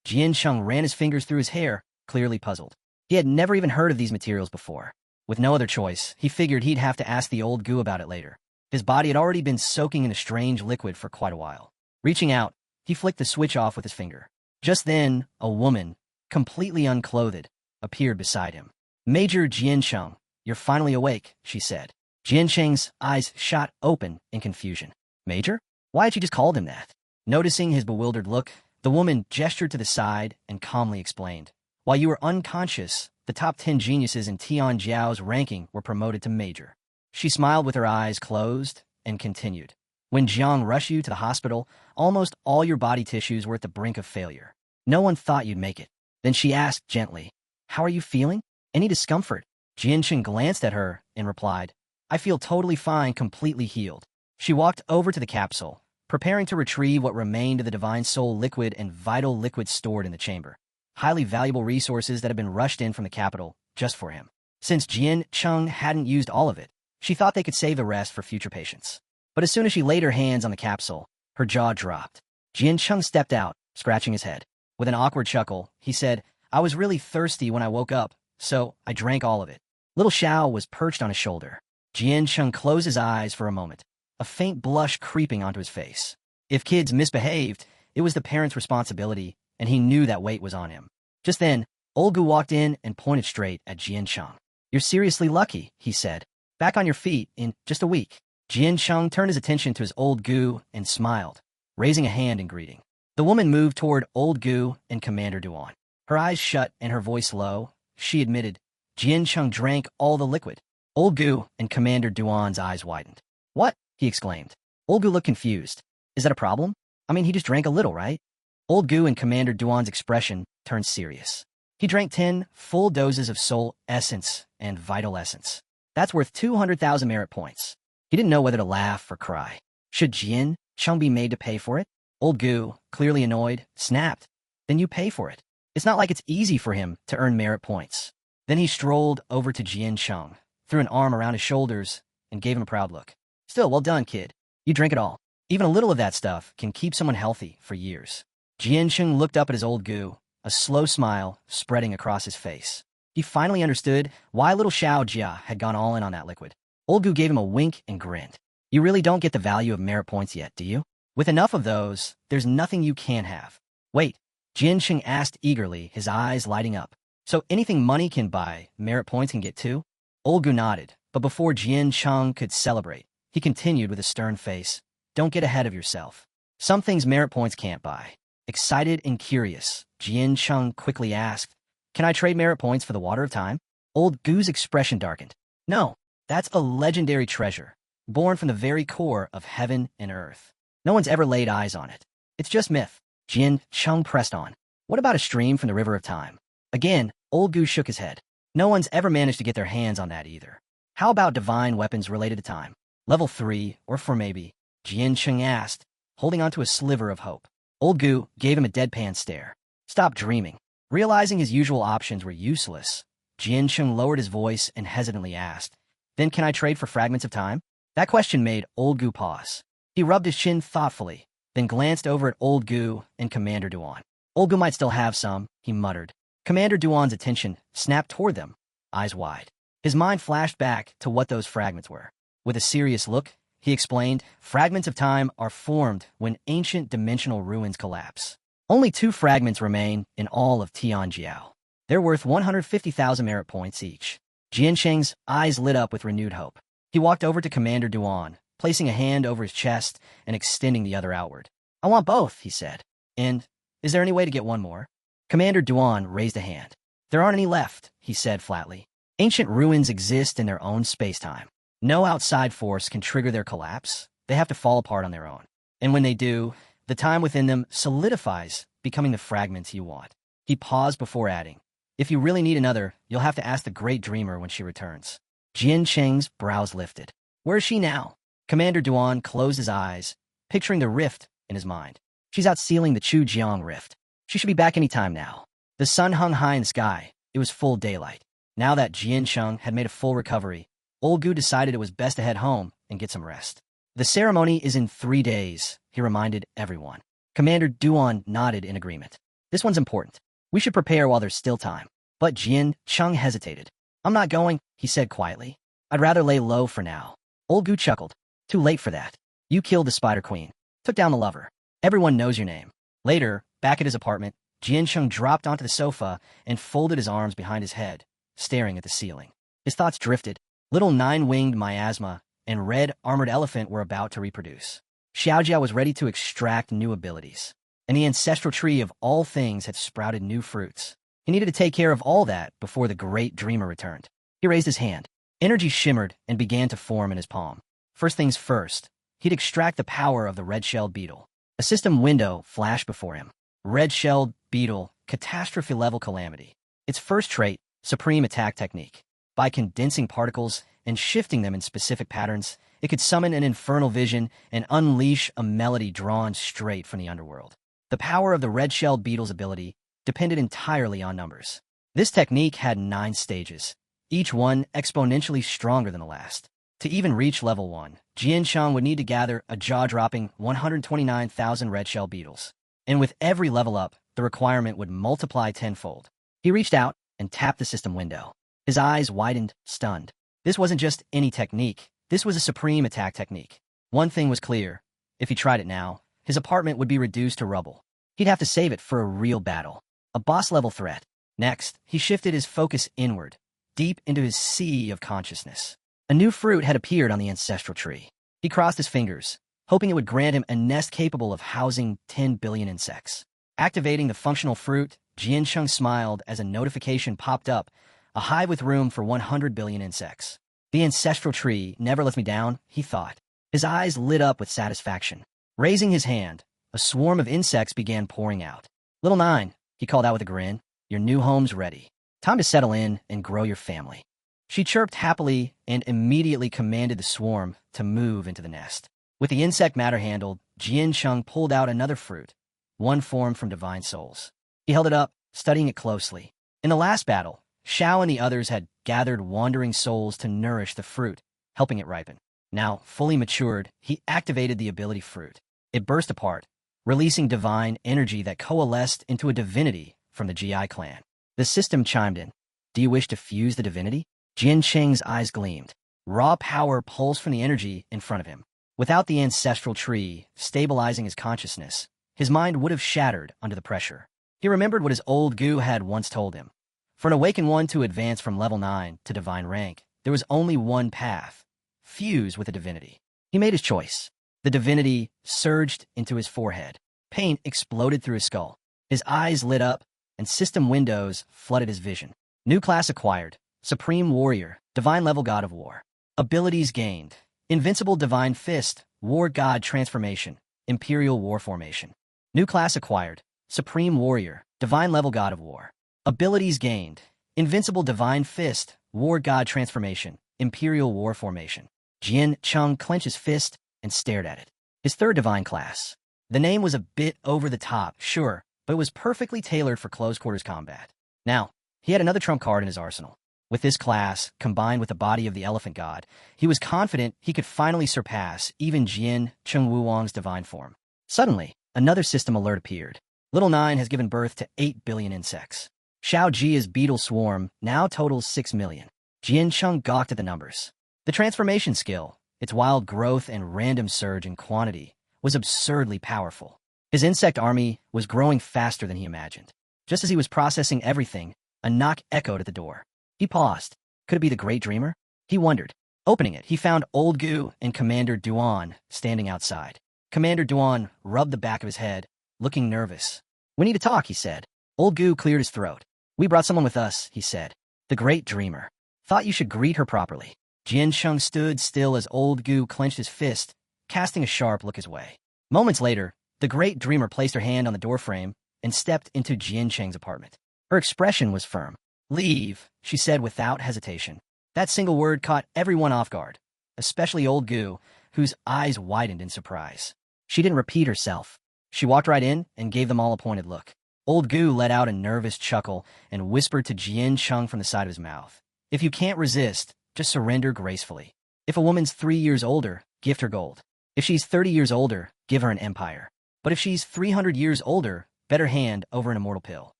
Jiancheng ran his fingers through his hair, clearly puzzled. He had never even heard of these materials before. With no other choice, he figured he'd have to ask the old goo about it later. His body had already been soaking in a strange liquid for quite a while. Reaching out, he flicked the switch off with his finger. Just then, a woman, completely unclothed, appeared beside him. "Major Jiancheng, you're finally awake," she said. Jiancheng's eyes shot open in confusion. "Major? Why had she just called him that?" Noticing his bewildered look, the woman gestured to the side and calmly explained. "While you were unconscious, the top 10 geniuses in Tian Jiao's ranking were promoted to major." She smiled with her eyes closed and continued. "When Jiang rushed you to the hospital, almost all your body tissues were at the brink of failure. No one thought you'd make it." Then she asked gently, "How are you feeling? Any discomfort?" Jianchen glanced at her and replied, "I feel totally fine, completely healed." She walked over to the capsule, preparing to retrieve what remained of the Divine Soul liquid and vital liquid stored in the chamber. Highly valuable resources that had been rushed in from the capital just for him. Since Jian Cheng hadn't used all of it, she thought they could save the rest for future patients. But as soon as she laid her hands on the capsule, her jaw dropped. Jian Cheng stepped out, scratching his head. With an awkward chuckle, he said, "I was really thirsty when I woke up, so I drank all of it." Little Xiao was perched on his shoulder. Jian Cheng closed his eyes for a moment, a faint blush creeping onto his face. If kids misbehaved, it was the parents' responsibility, and he knew that weight was on him. Just then, Old Gu walked in and pointed straight at Jian Cheng. "You're seriously lucky," he said. "Back on your feet in just a week." Jian Cheng turned his attention to his Old Gu and smiled, raising a hand in greeting. The woman moved toward Old Gu and Commander Duan. Her eyes shut and her voice low, she admitted. Jian Cheng drank all the liquid. Old Gu and Commander Duan's eyes widened. "What?" he exclaimed. Old Gu looked confused. "Is that a problem? I mean, he just drank a little, right?" Old Gu and Commander Duan's expression turned serious. "He drank 10 full doses of soul essence and vital essence. That's worth 200,000 merit points." He didn't know whether to laugh or cry. Should Jian Cheng be made to pay for it? Old Gu, clearly annoyed, snapped. "Then you pay for it. It's not like it's easy for him to earn merit points." Then he strolled over to Jian Cheng, threw an arm around his shoulders, and gave him a proud look. "Still, well done, kid. You drink it all. Even a little of that stuff can keep someone healthy for years." Jian Cheng looked up at his Old Gu, a slow smile spreading across his face. He finally understood why little Xiao Jia had gone all in on that liquid. Old Gu gave him a wink and grinned. "You really don't get the value of merit points yet, do you? With enough of those, there's nothing you can't have." "Wait," Jian Cheng asked eagerly, his eyes lighting up. "So anything money can buy, merit points can get too?" Old Gu nodded, but before Jian Cheng could celebrate, he continued with a stern face. "Don't get ahead of yourself. Some things merit points can't buy." Excited and curious, Jian Cheng quickly asked, "Can I trade merit points for the Water of Time?" Old Gu's expression darkened. "No, that's a legendary treasure, born from the very core of heaven and earth. No one's ever laid eyes on it. It's just myth." Jian Cheng pressed on. "What about a stream from the River of Time?" Again, Old Gu shook his head. "No one's ever managed to get their hands on that either." "How about divine weapons related to time? Level 3, or 4 maybe?" Jian Cheng asked, holding onto a sliver of hope. Old Gu gave him a deadpan stare. "Stop dreaming." Realizing his usual options were useless, Jian Cheng lowered his voice and hesitantly asked, "Then can I trade for fragments of time?" That question made Old Gu pause. He rubbed his chin thoughtfully, then glanced over at Old Gu and Commander Duan. "Old Gu might still have some," he muttered. Commander Duan's attention snapped toward them, eyes wide. His mind flashed back to what those fragments were. With a serious look, he explained, "Fragments of time are formed when ancient dimensional ruins collapse. Only 2 fragments remain in all of Tianjiao. They're worth 150,000 merit points each." Jian Cheng's eyes lit up with renewed hope. He walked over to Commander Duan, placing a hand over his chest and extending the other outward. "I want both," he said. "And is there any way to get one more?" Commander Duan raised a hand. "There aren't any left," he said flatly. "Ancient ruins exist in their own spacetime. No outside force can trigger their collapse. They have to fall apart on their own. And when they do, the time within them solidifies, becoming the fragments you want." He paused before adding, "If you really need another, you'll have to ask the Great Dreamer when she returns." Jian Cheng's brows lifted. "Where is she now?" Commander Duan closed his eyes, picturing the rift in his mind. "She's out sealing the Chujiang rift. She should be back any time now." The sun hung high in the sky. It was full daylight. Now that Jian Cheng had made a full recovery, Old Gu decided it was best to head home and get some rest. "The ceremony is in 3 days," he reminded everyone. Commander Duan nodded in agreement. "This one's important. We should prepare while there's still time." But Jian Cheng hesitated. "I'm not going," he said quietly. "I'd rather lay low for now." Old Gu chuckled. "Too late for that. You killed the Spider Queen, took down the lover. Everyone knows your name." Later, back at his apartment, Jian Cheng dropped onto the sofa and folded his arms behind his head, staring at the ceiling. His thoughts drifted. Little 9-winged miasma and red armored elephant were about to reproduce. Xiao was ready to extract new abilities, and the ancestral tree of all things had sprouted new fruits. He needed to take care of all that before the Great Dreamer returned. He raised his hand. Energy shimmered and began to form in his palm. First things first, he'd extract the power of the red-shelled beetle. A system window flashed before him. Red-shelled beetle, catastrophe-level calamity. Its first trait, supreme attack technique. By condensing particles and shifting them in specific patterns, it could summon an infernal vision and unleash a melody drawn straight from the underworld. The power of the red-shelled beetle's ability depended entirely on numbers. This technique had 9 stages, each one exponentially stronger than the last. To even reach level 1, Jian Cheng would need to gather a jaw-dropping 129,000 red-shell beetles. And with every level up, the requirement would multiply tenfold. He reached out and tapped the system window. His eyes widened, stunned. This wasn't just any technique. This was a supreme attack technique. One thing was clear. If he tried it now, his apartment would be reduced to rubble. He'd have to save it for a real battle. A boss-level threat. Next, he shifted his focus inward, deep into his sea of consciousness. A new fruit had appeared on the ancestral tree. He crossed his fingers, hoping it would grant him a nest capable of housing 10 billion insects. Activating the functional fruit, Jiancheng smiled as a notification popped up, a hive with room for 100 billion insects. The ancestral tree never lets me down, he thought. His eyes lit up with satisfaction. Raising his hand, a swarm of insects began pouring out. "Little Nine," he called out with a grin, "your new home's ready. Time to settle in and grow your family." She chirped happily and immediately commanded the swarm to move into the nest. With the insect matter handled, Jiancheng pulled out another fruit, one formed from divine souls. He held it up, studying it closely. In the last battle, Xiao and the others had gathered wandering souls to nourish the fruit, helping it ripen. Now, fully matured, he activated the ability fruit. It burst apart, releasing divine energy that coalesced into a divinity from the GI clan. The system chimed in. "Do you wish to fuse the divinity?" Jiancheng's eyes gleamed. Raw power pulsed from the energy in front of him. Without the ancestral tree stabilizing his consciousness, his mind would have shattered under the pressure. He remembered what his old guru had once told him. For an awakened one to advance from level 9 to divine rank, there was only one path: fuse with a divinity. He made his choice. The divinity surged into his forehead. Pain exploded through his skull. His eyes lit up, and system windows flooded his vision. New class acquired: Supreme Warrior, Divine Level God of War. Abilities gained: Invincible Divine Fist, War God Transformation, Imperial War Formation. New class acquired: Supreme Warrior, Divine Level God of War. Abilities gained: Invincible Divine Fist, War God Transformation, Imperial War Formation. Jiancheng clenched his fist and stared at it. His third divine class. The name was a bit over the top, sure, but it was perfectly tailored for close-quarters combat. Now, he had another trump card in his arsenal. With this class, combined with the body of the elephant god, he was confident he could finally surpass even Jiancheng Wuwang's divine form. Suddenly, another system alert appeared. Little Nine has given birth to 8 billion insects. Xiao Ji's beetle swarm now totals 6 million. Jiancheng gawked at the numbers. The transformation skill, its wild growth and random surge in quantity, was absurdly powerful. His insect army was growing faster than he imagined. Just as he was processing everything, a knock echoed at the door. He paused. Could it be the Great Dreamer? He wondered. Opening it, he found Old Gu and Commander Duan standing outside. Commander Duan rubbed the back of his head, looking nervous. "We need to talk," he said. Old Gu cleared his throat. "We brought someone with us," he said. "The Great Dreamer. Thought you should greet her properly." Jiancheng stood still as Old Gu clenched his fist, casting a sharp look his way. Moments later, the Great Dreamer placed her hand on the doorframe and stepped into Jiancheng's apartment. Her expression was firm. "Leave," she said without hesitation. That single word caught everyone off guard, especially Old Gu, whose eyes widened in surprise. She didn't repeat herself. She walked right in and gave them all a pointed look. Old Gu let out a nervous chuckle and whispered to Jiancheng from the side of his mouth. "If you can't resist, just surrender gracefully. If a woman's 3 years older, gift her gold. If she's 30 years older, give her an empire. But if she's 300 years older, bet her hand over an immortal pill."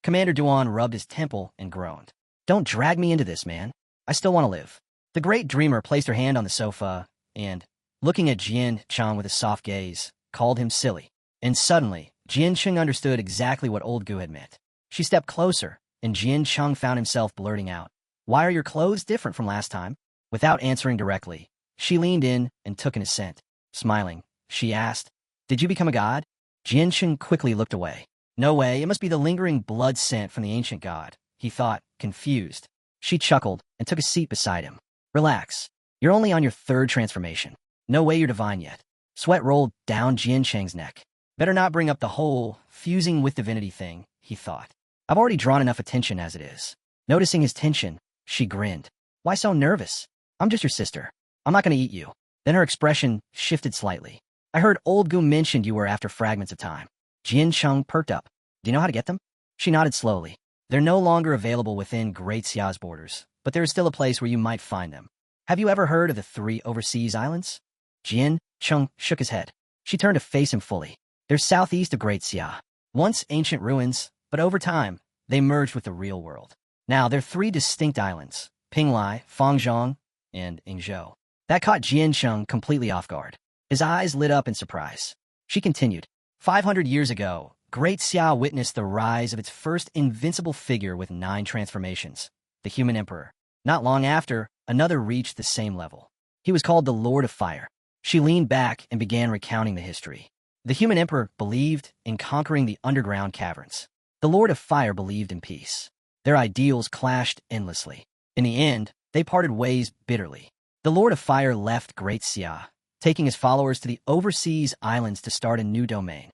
Commander Duan rubbed his temple and groaned. "Don't drag me into this, man. I still want to live." The Great Dreamer placed her hand on the sofa and, looking at Jiancheng with a soft gaze, called him silly. And suddenly, Jiancheng understood exactly what Old Gu had meant. She stepped closer, and Jiancheng found himself blurting out, "Why are your clothes different from last time?" Without answering directly, she leaned in and took in his scent. Smiling, she asked, "Did you become a god?" Jiancheng quickly looked away. No way, it must be the lingering blood scent from the ancient god, he thought, confused. She chuckled and took a seat beside him. "Relax. You're only on your third transformation. No way you're divine yet." Sweat rolled down Jiancheng's neck. Better not bring up the whole fusing with divinity thing, he thought. "I've already drawn enough attention as it is." Noticing his tension, she grinned. "Why so nervous? I'm just your sister. I'm not going to eat you." Then her expression shifted slightly. "I heard Old Gu mentioned you were after fragments of time." Jiancheng perked up. "Do you know how to get them?" She nodded slowly. "They're no longer available within Great Xiao's borders, but there is still a place where you might find them. Have you ever heard of the 3 overseas islands?" Jiancheng shook his head. She turned to face him fully. "They're southeast of Great Xia. Once ancient ruins, but over time, they merged with the real world. Now, they're 3 distinct islands: Pinglai, Fangzhong, and Yingzhou. That caught Jiancheng completely off guard. His eyes lit up in surprise. She continued, 500 years ago, Great Xiao witnessed the rise of its first invincible figure with 9 transformations, the Human Emperor. Not long after, another reached the same level. He was called the Lord of Fire. She leaned back and began recounting the history. The Human Emperor believed in conquering the underground caverns. The Lord of Fire believed in peace. Their ideals clashed endlessly. In the end, they parted ways bitterly. The Lord of Fire left Great Xia, taking his followers to the overseas islands to start a new domain.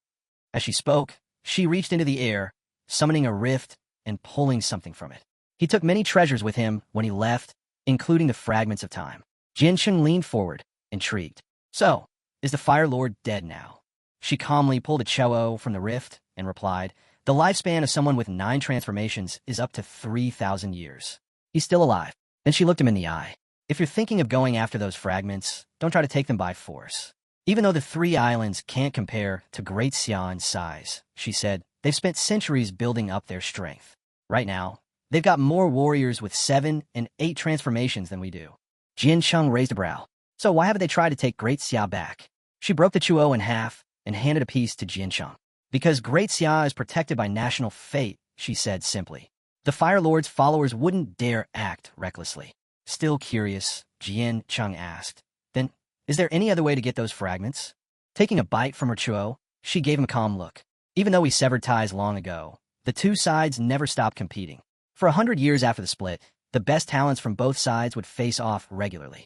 As she spoke, she reached into the air, summoning a rift and pulling something from it. He took many treasures with him when he left, including the fragments of time. Jiancheng leaned forward, intrigued. So, is the Fire Lord dead now? She calmly pulled a Xiao from the rift and replied, the lifespan of someone with 9 transformations is up to 3,000 years. He's still alive. Then she looked him in the eye. If you're thinking of going after those fragments, don't try to take them by force. Even though the 3 islands can't compare to Great Xia in size, she said, they've spent centuries building up their strength. Right now, they've got more warriors with 7 and 8 transformations than we do. Jiancheng raised a brow. So why haven't they tried to take Great Xia back? She broke the Chuo in half and handed a piece to Jiancheng. Because Great Xia is protected by national fate, she said simply. The Fire Lord's followers wouldn't dare act recklessly. Still curious, Jiancheng asked, then, is there any other way to get those fragments? Taking a bite from her Chuo, she gave him a calm look. Even though we severed ties long ago, the 2 sides never stopped competing. For 100 years after the split, the best talents from both sides would face off regularly.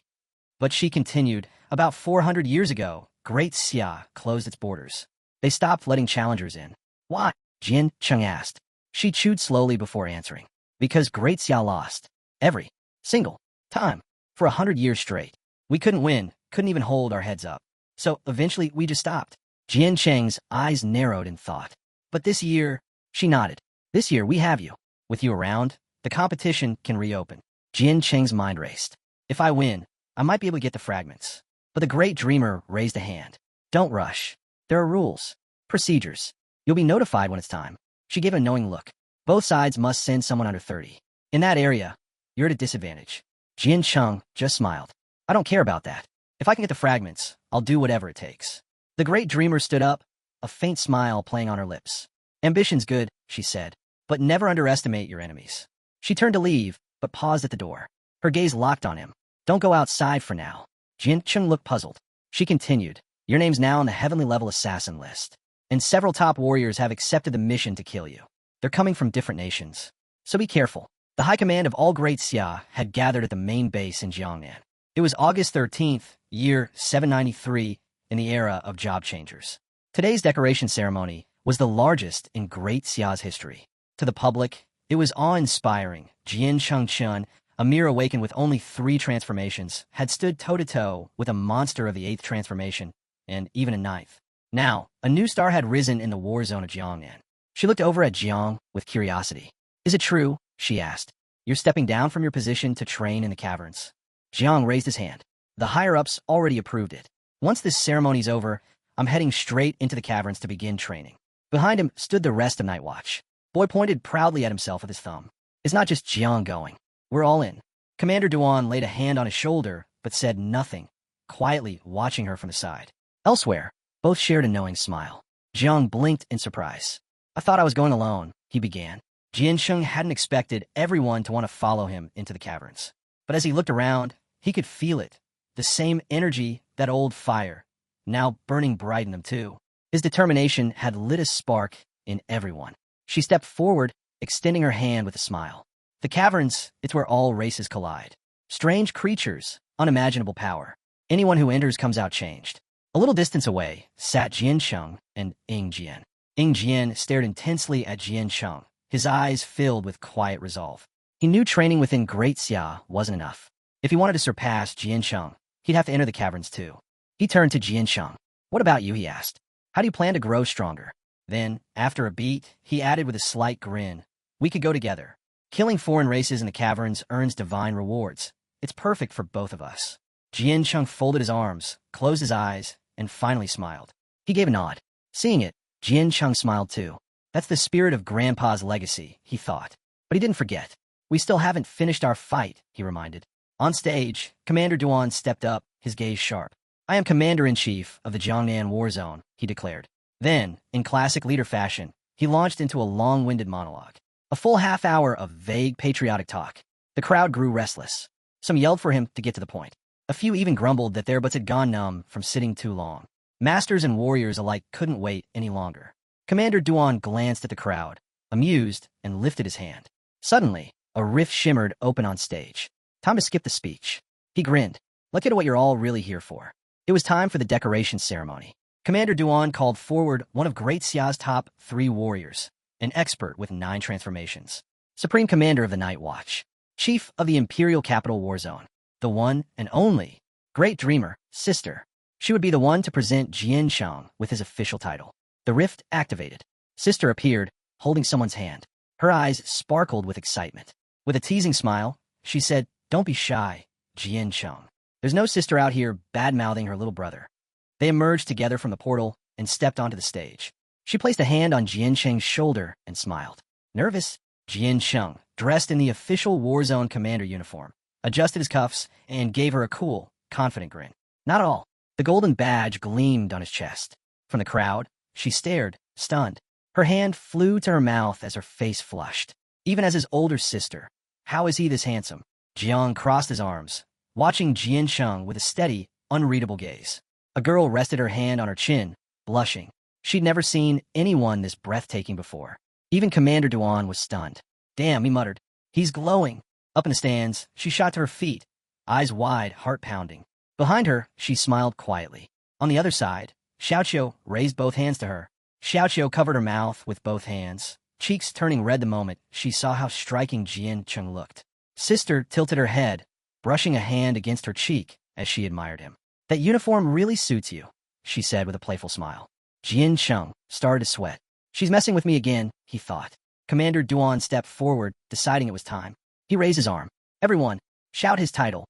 But she continued, about 400 years ago, Great Xia closed its borders. They stopped letting challengers in. Why? Jiancheng asked. She chewed slowly before answering. Because Great Xia lost. Every single time. For 100 years straight. We couldn't win, couldn't even hold our heads up. So eventually we just stopped. Jiancheng's eyes narrowed in thought. But this year, she nodded. This year we have you. With you around, the competition can reopen. Jiancheng's mind raced. If I win, I might be able to get the fragments. But the Great Dreamer raised a hand. Don't rush. There are rules. Procedures. You'll be notified when it's time. She gave a knowing look. Both sides must send someone under 30. In that area, you're at a disadvantage. Jiancheng just smiled. I don't care about that. If I can get the fragments, I'll do whatever it takes. The Great Dreamer stood up, a faint smile playing on her lips. Ambition's good, she said, but never underestimate your enemies. She turned to leave, but paused at the door. Her gaze locked on him. Don't go outside for now. Jiancheng looked puzzled. She continued, your name's now on the heavenly level assassin list, and several top warriors have accepted the mission to kill you. They're coming from different nations, so be careful. The high command of all Great Xia had gathered at the main base in Jiangnan. It was August 13th, year 793, in the era of job changers. Today's decoration ceremony was the largest in Great Xia's history. To the public, it was awe-inspiring. Jiancheng Chun, a mere awakened with only 3 transformations, had stood toe-to-toe with a monster of the 8th transformation, and even a 9th. Now, a new star had risen in the war zone of Jiangnan. She looked over at Jiang with curiosity. Is it true? She asked. You're stepping down from your position to train in the caverns. Jiang raised his hand. The higher-ups already approved it. Once this ceremony's over, I'm heading straight into the caverns to begin training. Behind him stood the rest of Night Watch. Boy pointed proudly at himself with his thumb. It's not just Jiang going. We're all in. Commander Duan laid a hand on his shoulder, but said nothing, quietly watching her from the side. Elsewhere, both shared a knowing smile. Jiang blinked in surprise. I thought I was going alone, he began. Jiancheng hadn't expected everyone to want to follow him into the caverns. But as he looked around, he could feel it. The same energy, that old fire, now burning bright in them too. His determination had lit a spark in everyone. She stepped forward, extending her hand with a smile. The caverns, it's where all races collide. Strange creatures, unimaginable power. Anyone who enters comes out changed. A little distance away sat Jiancheng and Yingjian. Yingjian stared intensely at Jiancheng, his eyes filled with quiet resolve. He knew training within Great Xia wasn't enough. If he wanted to surpass Jiancheng, he'd have to enter the caverns too. He turned to Jiancheng. What about you, he asked. How do you plan to grow stronger? Then, after a beat, he added with a slight grin. We could go together. Killing foreign races in the caverns earns divine rewards. It's perfect for both of us. Jiancheng folded his arms, closed his eyes, and finally smiled. He gave a nod. Seeing it, Jiancheng smiled too. That's the spirit of Grandpa's legacy, he thought. But he didn't forget. We still haven't finished our fight, he reminded. On stage, Commander Duan stepped up, his gaze sharp. I am Commander-in-Chief of the Jiangnan War Zone, he declared. Then, in classic leader fashion, he launched into a long-winded monologue. A full half-hour of vague patriotic talk. The crowd grew restless. Some yelled for him to get to the point. A few even grumbled that their butts had gone numb from sitting too long. Masters and warriors alike couldn't wait any longer. Commander Duan glanced at the crowd, amused, and lifted his hand. Suddenly, a rift shimmered open on stage. Time to skip the speech. He grinned. Look at what you're all really here for. It was time for the decoration ceremony. Commander Duan called forward one of Great Xiao's top 3 warriors, an expert with 9 transformations. Supreme Commander of the Night Watch. Chief of the Imperial Capital War Zone. The one and only Great Dreamer, Sister. She would be the one to present Jian Shang with his official title. The rift activated. Sister appeared, holding someone's hand. Her eyes sparkled with excitement. With a teasing smile, she said, "Don't be shy, Jian Shang. There's no sister out here bad-mouthing her little brother." They emerged together from the portal and stepped onto the stage. She placed a hand on Jian Shang's shoulder and smiled. Nervous? Jian Shang, dressed in the official Warzone commander uniform, adjusted his cuffs and gave her a cool, confident grin. Not at all. The golden badge gleamed on his chest. From the crowd, she stared, stunned. Her hand flew to her mouth as her face flushed. Even as his older sister, how is he this handsome? Jiang crossed his arms, watching Jian Shang with a steady, unreadable gaze. A girl rested her hand on her chin, blushing. She'd never seen anyone this breathtaking before. Even Commander Duan was stunned. Damn, he muttered. He's glowing. Up in the stands, she shot to her feet, eyes wide, heart pounding. Behind her, she smiled quietly. On the other side, Xiao raised both hands to her. Xiao covered her mouth with both hands, cheeks turning red the moment she saw how striking Jian Shang looked. Sister tilted her head, brushing a hand against her cheek as she admired him. That uniform really suits you, she said with a playful smile. Jian Shang started to sweat. She's messing with me again, he thought. Commander Duan stepped forward, deciding it was time. He raised his arm. Everyone, shout his title.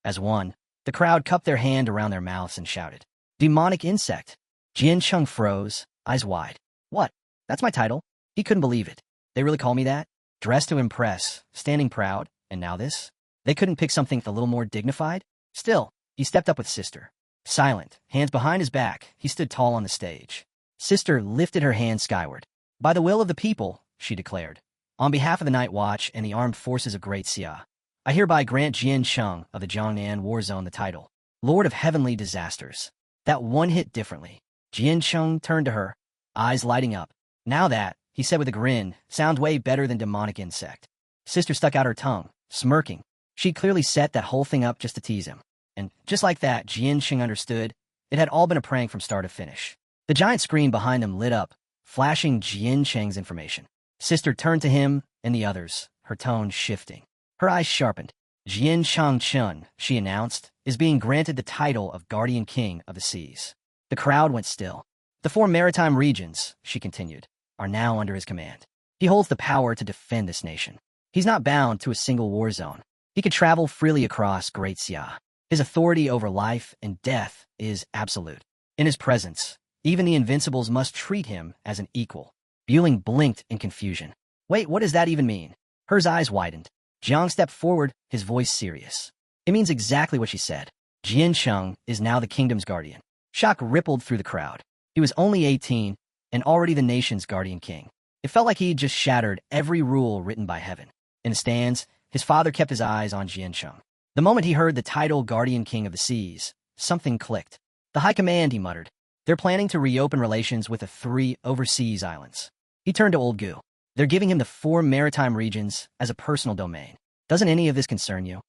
As one, the crowd cupped their hand around their mouths and shouted. Demonic insect. Jian Shang froze, eyes wide. What? That's my title? He couldn't believe it. They really call me that? Dressed to impress, standing proud, and now this? They couldn't pick something a little more dignified? Still, he stepped up with Sister. Silent, hands behind his back, he stood tall on the stage. Sister lifted her hand skyward. By the will of the people, she declared, on behalf of the Night Watch and the armed forces of Great Xia, I hereby grant Jian Shang of the Jiangnan War Zone the title, Lord of Heavenly Disasters. That one hit differently. Jian Shang turned to her, eyes lighting up. Now that, he said with a grin, sounds way better than demonic insect. Sister stuck out her tongue, smirking. She'd clearly set that whole thing up just to tease him. And just like that, Jian Shang understood. It had all been a prank from start to finish. The giant screen behind him lit up, flashing Jian Shang's information. Sister turned to him and the others, her tone shifting. Her eyes sharpened. Jian Shang Chun, she announced, is being granted the title of Guardian King of the Seas. The crowd went still. The 4 maritime regions, she continued, are now under his command. He holds the power to defend this nation. He's not bound to a single war zone. He could travel freely across Great Xia. His authority over life and death is absolute. In his presence, even the Invincibles must treat him as an equal. Bueling blinked in confusion. Wait, what does that even mean? Her eyes widened. Jiang stepped forward, his voice serious. It means exactly what she said. Jian Shang is now the kingdom's guardian. Shock rippled through the crowd. He was only 18 and already the nation's guardian king. It felt like he'd just shattered every rule written by heaven. In the stands, his father kept his eyes on Jian Shang. The moment he heard the title Guardian King of the Seas, something clicked. The High Command, he muttered. They're planning to reopen relations with the 3 overseas islands. He turned to Old Gu. They're giving him the 4 maritime regions as a personal domain. Doesn't any of this concern you?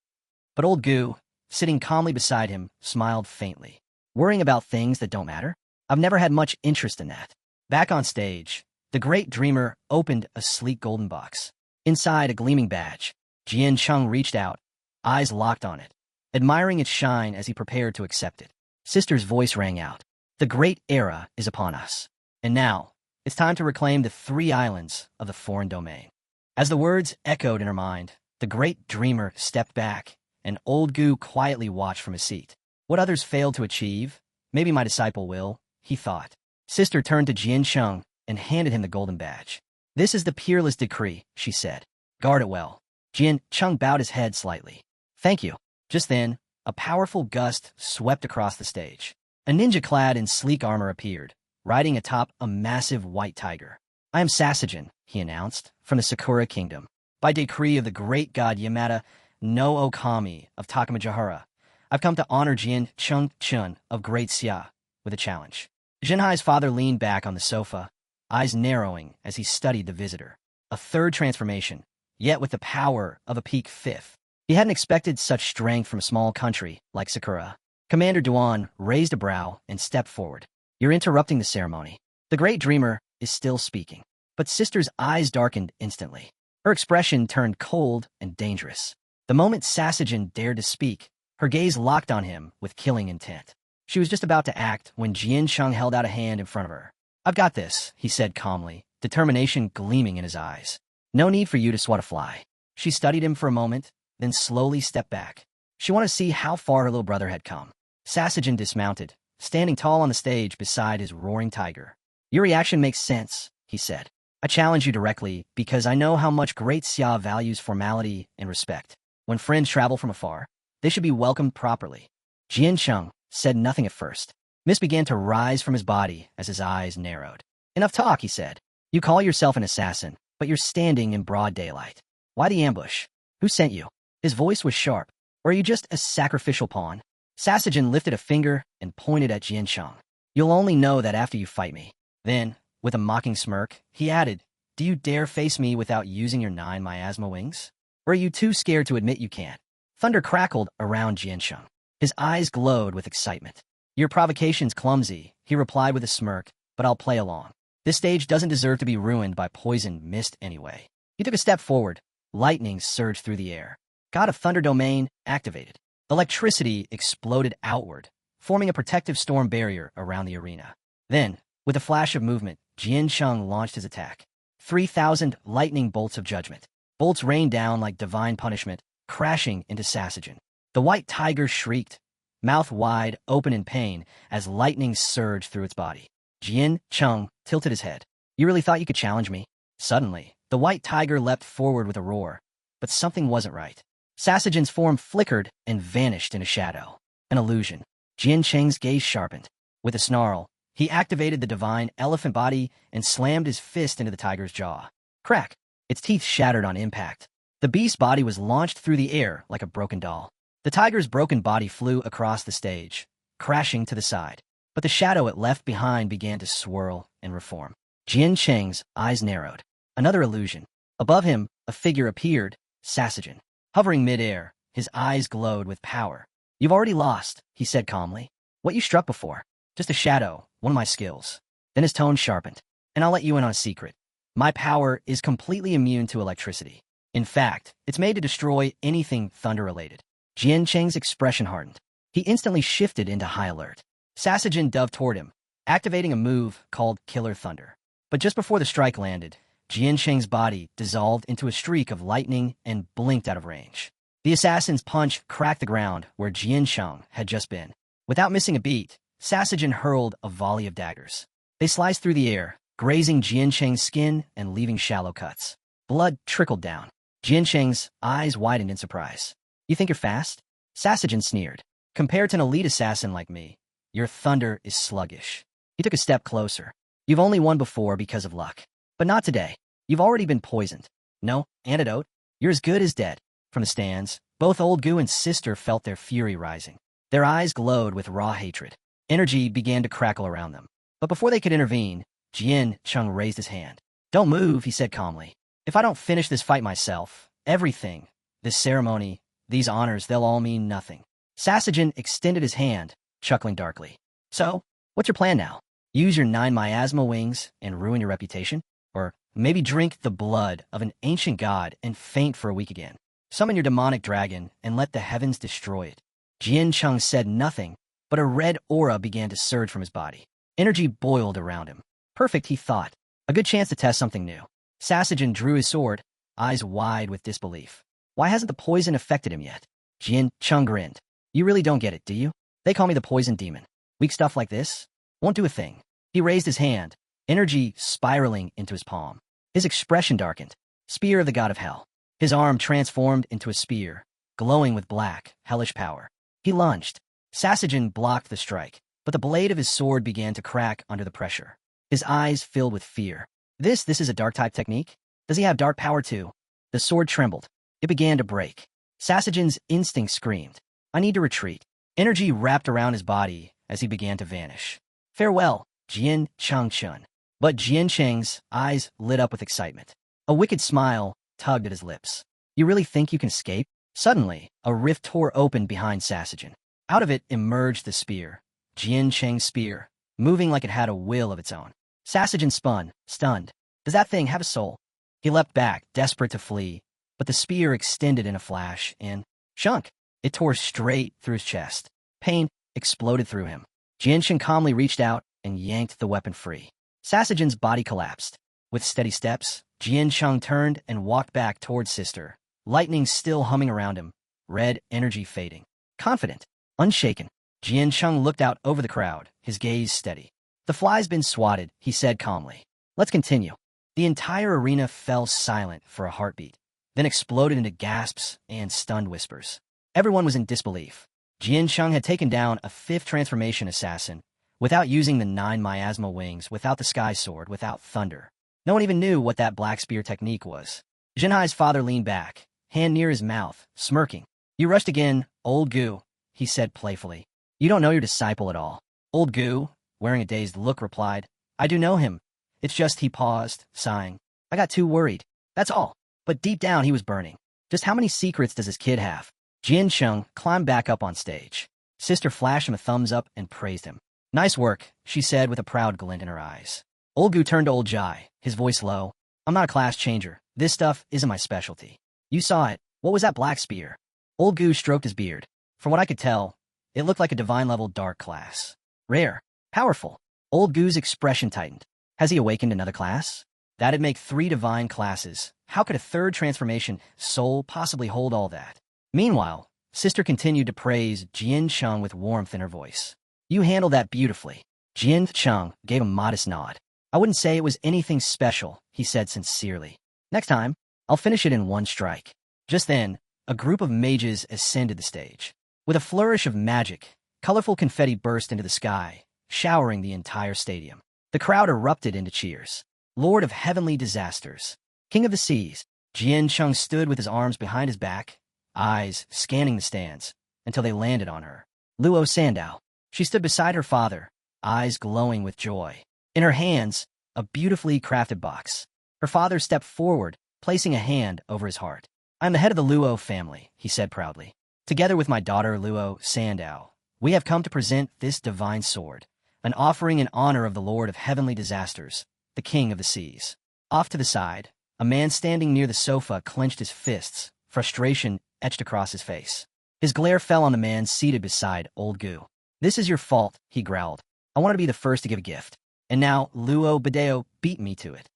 But Old Gu, sitting calmly beside him, smiled faintly. Worrying about things that don't matter? I've never had much interest in that. Back on stage, the Great Dreamer opened a sleek golden box. Inside a gleaming badge, Jian Shang reached out, eyes locked on it, admiring its shine as he prepared to accept it. Sister's voice rang out. The great era is upon us. And now, it's time to reclaim the 3 islands of the foreign domain. As the words echoed in her mind, the Great Dreamer stepped back, and Old Gu quietly watched from his seat. What others failed to achieve, maybe my disciple will, he thought. Sister turned to Jian Shang and handed him the golden badge. This is the peerless decree, she said. Guard it well. Jian Shang bowed his head slightly. Thank you. Just then, a powerful gust swept across the stage. A ninja clad in sleek armor appeared, riding atop a massive white tiger. "I am Sasajin," he announced, "from the Sakura Kingdom. By decree of the great god Yamada no Okami of Takamajahara, I've come to honor Jian Chung Chun of Great Xia with a challenge." Jinhai's father leaned back on the sofa, eyes narrowing as he studied the visitor. A third transformation, yet with the power of a peak fifth. He hadn't expected such strength from a small country like Sakura. Commander Duan raised a brow and stepped forward. "You're interrupting the ceremony." The great dreamer is still speaking, but Sister's eyes darkened instantly. Her expression turned cold and dangerous. The moment Sasajin dared to speak, her gaze locked on him with killing intent. She was just about to act when Jian Chung held out a hand in front of her. "I've got this," he said calmly, determination gleaming in his eyes. "No need for you to swat a fly." She studied him for a moment, then slowly stepped back. She wanted to see how far her little brother had come. Sasajin dismounted, standing tall on the stage beside his roaring tiger. "Your reaction makes sense," he said. "I challenge you directly because I know how much Great Xia values formality and respect. When friends travel from afar, they should be welcomed properly." Jian Chung said nothing at first. Mist began to rise from his body as his eyes narrowed. "Enough talk," he said. "You call yourself an assassin, but you're standing in broad daylight. Why the ambush? Who sent you?" His voice was sharp. "Or are you just a sacrificial pawn?" Sasajin lifted a finger and pointed at Jian Chung. "You'll only know that after you fight me." Then, with a mocking smirk, he added, "Do you dare face me without using your 9 miasma wings? Or are you too scared to admit you can't?" Thunder crackled around Jian Chung. His eyes glowed with excitement. "Your provocation's clumsy," he replied with a smirk, "but I'll play along. This stage doesn't deserve to be ruined by poisoned mist anyway." He took a step forward. Lightning surged through the air. God of Thunder Domain activated. Electricity exploded outward, forming a protective storm barrier around the arena. Then, with a flash of movement, Jian Chung launched his attack. 3,000 lightning bolts of judgment. Bolts rained down like divine punishment, crashing into Sasajin. The white tiger shrieked, mouth wide open in pain as lightning surged through its body. Jian Chung tilted his head. "You really thought you could challenge me?" Suddenly, the white tiger leapt forward with a roar, but something wasn't right. Sasajin's form flickered and vanished in a shadow. An illusion. Jian Cheng's gaze sharpened. With a snarl, he activated the divine elephant body and slammed his fist into the tiger's jaw. Crack! Its teeth shattered on impact. The beast's body was launched through the air like a broken doll. The tiger's broken body flew across the stage, crashing to the side. But the shadow it left behind began to swirl and reform. Jian Cheng's eyes narrowed. Another illusion. Above him, a figure appeared, Sasajin. Hovering midair, his eyes glowed with power. "You've already lost," he said calmly. "What you struck before? Just a shadow, one of my skills." Then his tone sharpened. "And I'll let you in on a secret. My power is completely immune to electricity. In fact, it's made to destroy anything thunder-related." Jian Cheng's expression hardened. He instantly shifted into high alert. Sasajin dove toward him, activating a move called Killer Thunder. But just before the strike landed, Jian Cheng's body dissolved into a streak of lightning and blinked out of range. The assassin's punch cracked the ground where Jian Cheng had just been. Without missing a beat, Sasajin hurled a volley of daggers. They sliced through the air, grazing Jian Cheng's skin and leaving shallow cuts. Blood trickled down. Jian Cheng's eyes widened in surprise. "You think you're fast?" Sasajin sneered. "Compared to an elite assassin like me, your thunder is sluggish." He took a step closer. "You've only won before because of luck. But not today. You've already been poisoned. No antidote. You're as good as dead." From the stands, both Old Gu and Sister felt their fury rising. Their eyes glowed with raw hatred. Energy began to crackle around them. But before they could intervene, Jian Chung raised his hand. "Don't move," he said calmly. "If I don't finish this fight myself, everything, this ceremony, these honors, they'll all mean nothing." Sasajin extended his hand, chuckling darkly. "So, what's your plan now? Use your 9 miasma wings and ruin your reputation? Or maybe drink the blood of an ancient god and faint for a week again? Summon your demonic dragon and let the heavens destroy it." Jian Chung said nothing, but a red aura began to surge from his body. Energy boiled around him. Perfect, he thought. A good chance to test something new. Sasajin drew his sword, eyes wide with disbelief. Why hasn't the poison affected him yet? Jian Chung grinned. "You really don't get it, do you? They call me the poison demon. Weak stuff like this won't do a thing." He raised his hand, energy spiraling into his palm. His expression darkened. "Spear of the god of hell." His arm transformed into a spear, glowing with black, hellish power. He lunged. Sasajin blocked the strike, but the blade of his sword began to crack under the pressure. His eyes filled with fear. This is a dark-type technique? Does he have dark power too? The sword trembled. It began to break. Sasajin's instinct screamed, I need to retreat. Energy wrapped around his body as he began to vanish. Farewell, Jian Changchun. But Jian Cheng's eyes lit up with excitement. A wicked smile tugged at his lips. You really think you can escape? Suddenly, a rift tore open behind Sasajin. Out of it emerged the spear, Jian Cheng's spear, moving like it had a will of its own. Sasajin spun, stunned. Does that thing have a soul? He leapt back, desperate to flee, but the spear extended in a flash and shunk. It tore straight through his chest. Pain exploded through him. Jian Cheng calmly reached out and yanked the weapon free. Sasajin's body collapsed. With steady steps, Jian Cheng turned and walked back towards Sister, lightning still humming around him, red energy fading. Confident, unshaken, Jian Cheng looked out over the crowd, his gaze steady. The fly's been swatted, he said calmly. Let's continue. The entire arena fell silent for a heartbeat, then exploded into gasps and stunned whispers. Everyone was in disbelief. Jian Cheng had taken down a 5th transformation assassin, without using the 9 miasma wings, without the sky sword, without thunder. No one even knew what that black spear technique was. Jinhai's father leaned back, hand near his mouth, smirking. You rushed again, old goo, he said playfully. You don't know your disciple at all. Old goo, wearing a dazed look, replied, I do know him. It's just he paused, sighing. I got too worried. That's all. But deep down he was burning. Just how many secrets does this kid have? Jian Cheng climbed back up on stage. Sister flashed him a thumbs up and praised him. Nice work, she said with a proud glint in her eyes. Old Gu turned to Old Jai, his voice low. I'm not a class changer. This stuff isn't my specialty. You saw it. What was that black spear? Old Gu stroked his beard. From what I could tell, it looked like a divine-level dark class. Rare. Powerful. Old Gu's expression tightened. Has he awakened another class? That'd make 3 divine classes. How could a 3rd transformation soul possibly hold all that? Meanwhile, Sister continued to praise Jian Cheng with warmth in her voice. You handled that beautifully. Jian Cheng gave a modest nod. I wouldn't say it was anything special, he said sincerely. Next time, I'll finish it in 1 strike. Just then, a group of mages ascended the stage. With a flourish of magic, colorful confetti burst into the sky, showering the entire stadium. The crowd erupted into cheers. Lord of heavenly disasters, King of the seas, Jian Cheng stood with his arms behind his back, eyes scanning the stands, until they landed on her. Luo Sandao. She stood beside her father, eyes glowing with joy. In her hands, a beautifully crafted box. Her father stepped forward, placing a hand over his heart. I'm the head of the Luo family, he said proudly. Together with my daughter Luo Sandao, we have come to present this divine sword, an offering in honor of the Lord of heavenly disasters, the King of the seas. Off to the side, a man standing near the sofa clenched his fists, frustration etched across his face. His glare fell on the man seated beside Old Gu. This is your fault, he growled. I wanted to be the first to give a gift. And now Luo Badeo beat me to it.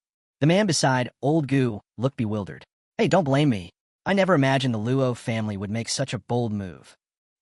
The man beside Old Gu looked bewildered. Hey, don't blame me. I never imagined the Luo family would make such a bold move.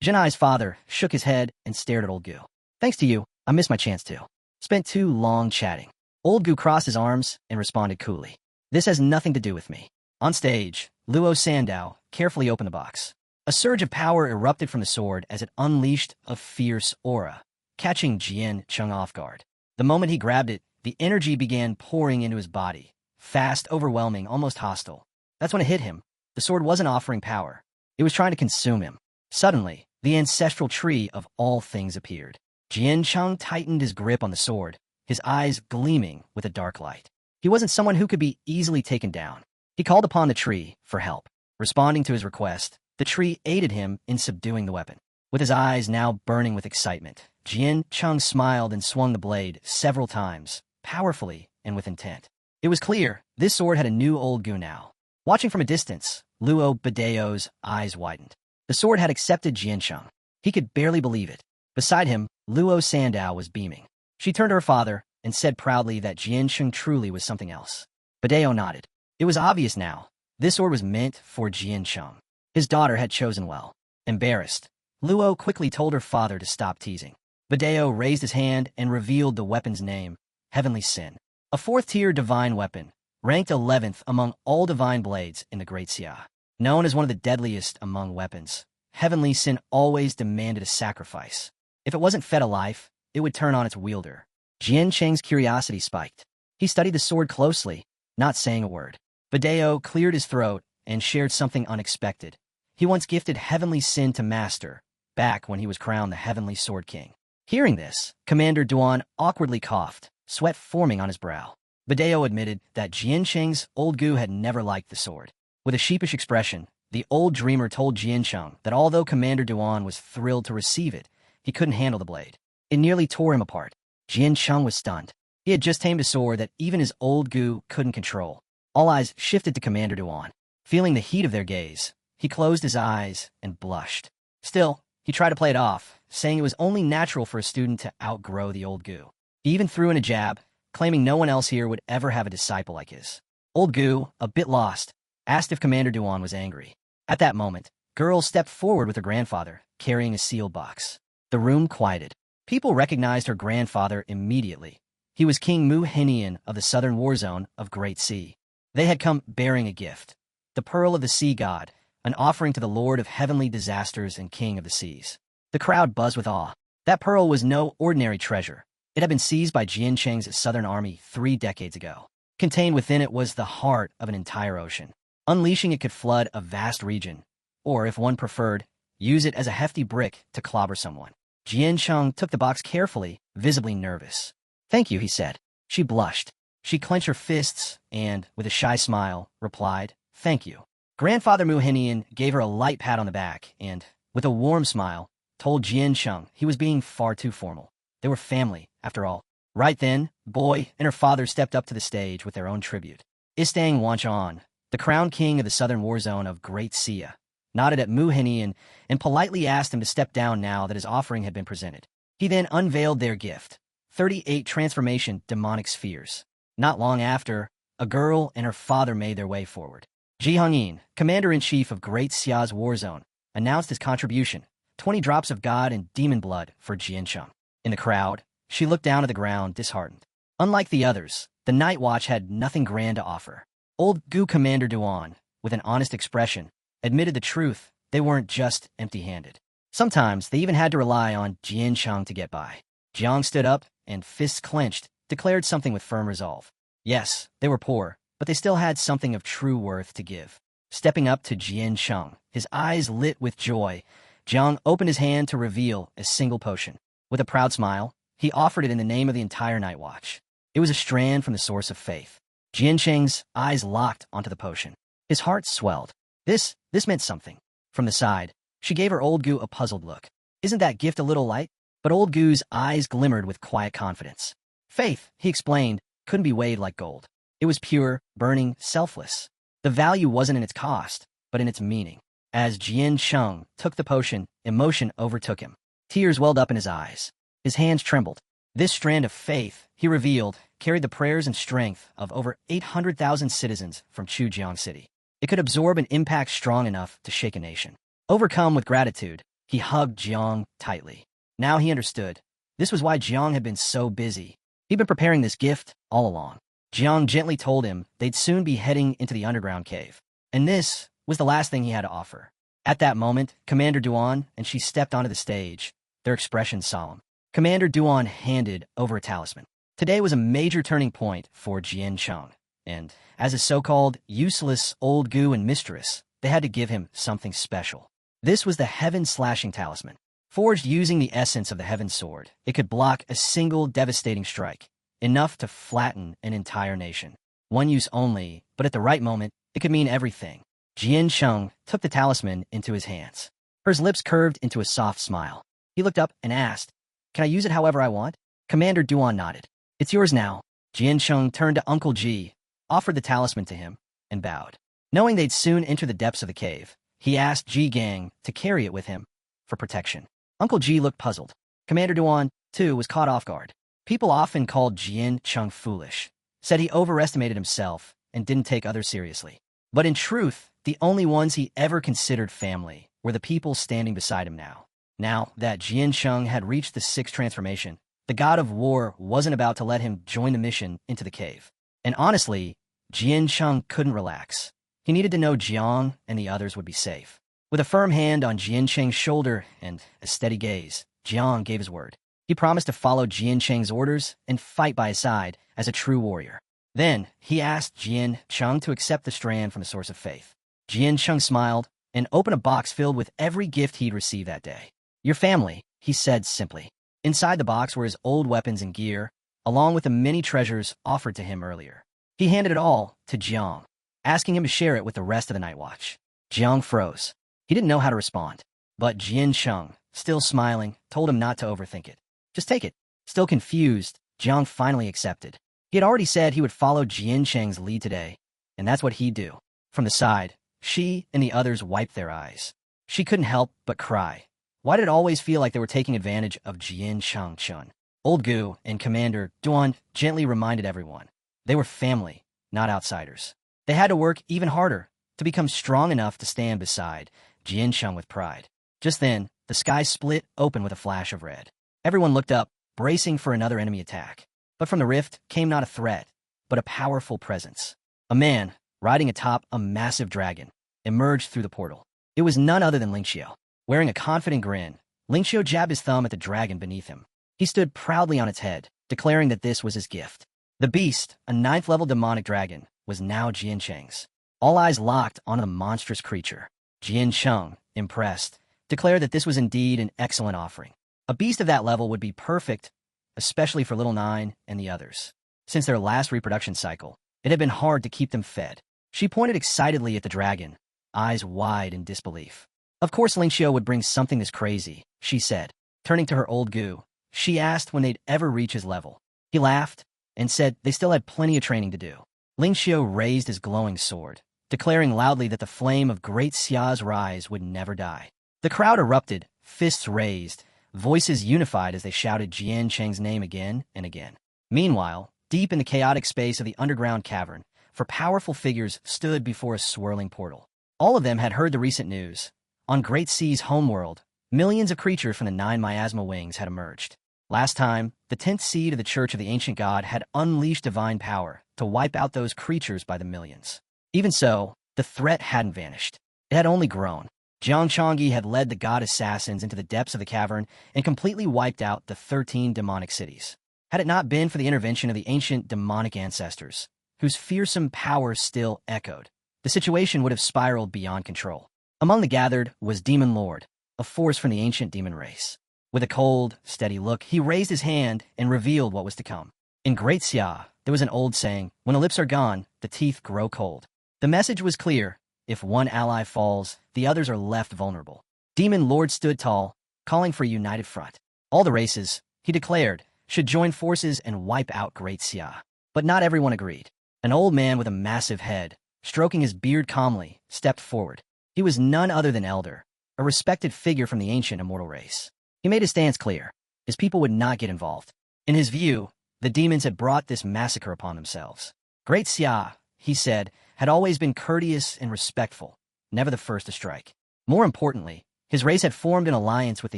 Jinai's father shook his head and stared at Old Gu. Thanks to you, I missed my chance too. Spent too long chatting. Old Gu crossed his arms and responded coolly. This has nothing to do with me. On stage, Luo Sandao carefully opened the box. A surge of power erupted from the sword as it unleashed a fierce aura, catching Jian Cheng off guard. The moment he grabbed it, the energy began pouring into his body, fast, overwhelming, almost hostile. That's when it hit him. The sword wasn't offering power. It was trying to consume him. Suddenly, the ancestral tree of all things appeared. Jian Cheng tightened his grip on the sword, his eyes gleaming with a dark light. He wasn't someone who could be easily taken down. He called upon the tree for help. Responding to his request, the tree aided him in subduing the weapon. With his eyes now burning with excitement, Jian Cheng smiled and swung the blade several times, powerfully and with intent. It was clear this sword had a new Old Gu now. Watching from a distance, Luo Badeo's eyes widened. The sword had accepted Jian Cheng. He could barely believe it. Beside him, Luo Sandao was beaming. She turned to her father and said proudly that Jian Cheng truly was something else. Badeo nodded. It was obvious now. This sword was meant for Jian Cheng. His daughter had chosen well. Embarrassed, Luo quickly told her father to stop teasing. Badeo raised his hand and revealed the weapon's name, Heavenly Sin. A 4th-tier divine weapon, ranked 11th among all divine blades in the Great Xia. Known as one of the deadliest among weapons, heavenly sin always demanded a sacrifice. If it wasn't fed a life, it would turn on its wielder. Jian Cheng's curiosity spiked. He studied the sword closely, not saying a word. Badeo cleared his throat and shared something unexpected. He once gifted heavenly sin to Master, back when he was crowned the Heavenly Sword King. Hearing this, Commander Duan awkwardly coughed, sweat forming on his brow. Badeo admitted that Jian Cheng's old gu had never liked the sword. With a sheepish expression, the old dreamer told Jian Cheng that although Commander Duan was thrilled to receive it, he couldn't handle the blade. It nearly tore him apart. Jian Cheng was stunned. He had just tamed a sword that even his old gu couldn't control. All eyes shifted to Commander Duan. Feeling the heat of their gaze, he closed his eyes and blushed. Still, he tried to play it off, saying it was only natural for a student to outgrow the old gu. He even threw in a jab, claiming no one else here would ever have a disciple like his. Old gu, a bit lost, asked if Commander Duan was angry. At that moment, girl stepped forward with her grandfather, carrying a sealed box. The room quieted. People recognized her grandfather immediately. He was King Mu Henian of the southern war zone of Great Sea. They had come bearing a gift, the Pearl of the Sea God, an offering to the Lord of Heavenly Disasters and King of the Seas. The crowd buzzed with awe. That pearl was no ordinary treasure. It had been seized by Jian Cheng's southern army 3 decades ago. Contained within it was the heart of an entire ocean. Unleashing it could flood a vast region, or if one preferred, use it as a hefty brick to clobber someone. Jian Cheng took the box carefully, visibly nervous. "Thank you," he said. She blushed. She clenched her fists and, with a shy smile, replied, "Thank you." Grandfather Muhinian gave her a light pat on the back and, with a warm smile, told Jian Cheng he was being far too formal. They were family, after all. Right then, Boy and her father stepped up to the stage with their own tribute. Istang Wanchan, the crowned king of the southern war zone of Great Sia, nodded at Muhinian and politely asked him to step down now that his offering had been presented. He then unveiled their gift, 38 transformation demonic spheres. Not long after, a girl and her father made their way forward. Ji Hongyin, commander-in-chief of Great Xia's war zone, announced his contribution, 20 drops of god and demon blood for Jian Cheng. In the crowd, she looked down at the ground, disheartened. Unlike the others, the Night Watch had nothing grand to offer. Old Gu Commander Duan, with an honest expression, admitted the truth. They weren't just empty-handed. Sometimes they even had to rely on Jian Cheng to get by. Jiang stood up and, fists clenched, declared something with firm resolve. Yes, they were poor, but they still had something of true worth to give. Stepping up to Jian Cheng, his eyes lit with joy, Jiang opened his hand to reveal a single potion. With a proud smile, he offered it in the name of the entire Night Watch. It was a strand from the source of faith. Jian Cheng's eyes locked onto the potion. His heart swelled. This meant something. From the side, she gave her old Gu a puzzled look. "Isn't that gift a little light?" But old Gu's eyes glimmered with quiet confidence. Faith, he explained, couldn't be weighed like gold. It was pure, burning, selfless. The value wasn't in its cost, but in its meaning. As Jian Cheng took the potion, emotion overtook him. Tears welled up in his eyes. His hands trembled. This strand of faith, he revealed, carried the prayers and strength of over 800,000 citizens from Chujiang City. It could absorb an impact strong enough to shake a nation. Overcome with gratitude, he hugged Jiang tightly. Now he understood. This was why Jiang had been so busy. He'd been preparing this gift all along. Jiang gently told him they'd soon be heading into the underground cave. And this was the last thing he had to offer. At that moment, Commander Duan and she stepped onto the stage, their expressions solemn. Commander Duan handed over a talisman. Today was a major turning point for Jian Cheng, and as a so-called useless old Gu and mistress, they had to give him something special. This was the Heaven-slashing talisman. Forged using the essence of the Heaven Sword, it could block a single devastating strike, enough to flatten an entire nation. One use only, but at the right moment, it could mean everything. Jian Cheng took the talisman into his hands. Her lips curved into a soft smile. He looked up and asked, "Can I use it however I want?" Commander Duan nodded. "It's yours now." Jian Cheng turned to Uncle Ji, offered the talisman to him, and bowed. Knowing they'd soon enter the depths of the cave, he asked Ji Gang to carry it with him for protection. Uncle Ji looked puzzled. Commander Duan, too, was caught off guard. People often called Jian Cheng foolish, said he overestimated himself and didn't take others seriously. But in truth, the only ones he ever considered family were the people standing beside him now. Now that Jian Cheng had reached the 6th transformation, the god of war wasn't about to let him join the mission into the cave. And honestly, Jian Cheng couldn't relax. He needed to know Jiang and the others would be safe. With a firm hand on Jian Cheng's shoulder and a steady gaze, Jiang gave his word. He promised to follow Jian Cheng's orders and fight by his side as a true warrior. Then, he asked Jian Cheng to accept the strand from the source of faith. Jian Cheng smiled and opened a box filled with every gift he'd received that day. Your family, he said simply. Inside the box were his old weapons and gear, along with the many treasures offered to him earlier. He handed it all to Jiang, asking him to share it with the rest of the Night Watch. Jiang froze. He didn't know how to respond, but Jian Cheng, still smiling, told him not to overthink it. Just take it. Still confused, Jiang finally accepted. He had already said he would follow Jian Cheng's lead today, and that's what he'd do. From the side, she and the others wiped their eyes. She couldn't help but cry. Why did it always feel like they were taking advantage of Jian Cheng? Old Gu and Commander Duan gently reminded everyone. They were family, not outsiders. They had to work even harder to become strong enough to stand beside Jian Cheng with pride. Just then, the sky split open with a flash of red. Everyone looked up, bracing for another enemy attack. But from the rift came not a threat, but a powerful presence. A man, riding atop a massive dragon, emerged through the portal. It was none other than Xiao. Wearing a confident grin, Xiao jabbed his thumb at the dragon beneath him. He stood proudly on its head, declaring that this was his gift. The beast, a 9th-level demonic dragon, was now Jian Cheng's. All eyes locked on the monstrous creature. Jian Cheng, impressed, declared that this was indeed an excellent offering. A beast of that level would be perfect, especially for Little Nine and the others. Since their last reproduction cycle, it had been hard to keep them fed. She pointed excitedly at the dragon, eyes wide in disbelief. Of course Xiao would bring something this crazy, she said. Turning to her old Gu, she asked when they'd ever reach his level. He laughed and said they still had plenty of training to do. Xiao raised his glowing sword, declaring loudly that the flame of Great Xiao's rise would never die. The crowd erupted, fists raised, voices unified as they shouted Jian Cheng's name again and again. Meanwhile, deep in the chaotic space of the underground cavern, four powerful figures stood before a swirling portal. All of them had heard the recent news. On Great Sea's homeworld, millions of creatures from the 9 miasma wings had emerged. Last time, the 10th seed of the Church of the Ancient God had unleashed divine power to wipe out those creatures by the millions. Even so, the threat hadn't vanished. It had only grown. Jiang Chongyi had led the god assassins into the depths of the cavern and completely wiped out the 13 demonic cities. Had it not been for the intervention of the ancient demonic ancestors, whose fearsome power still echoed, the situation would have spiraled beyond control. Among the gathered was Demon Lord, a force from the ancient demon race. With a cold, steady look, he raised his hand and revealed what was to come. In Great Xia, there was an old saying, when the lips are gone, the teeth grow cold. The message was clear. If one ally falls, the others are left vulnerable. Demon Lord stood tall, calling for a united front. All the races, he declared, should join forces and wipe out Great Xia. But not everyone agreed. An old man with a massive head, stroking his beard calmly, stepped forward. He was none other than Elder, a respected figure from the ancient immortal race. He made his stance clear. His people would not get involved. In his view, the demons had brought this massacre upon themselves. Great Xia, he said, had always been courteous and respectful, never the first to strike. More importantly, his race had formed an alliance with the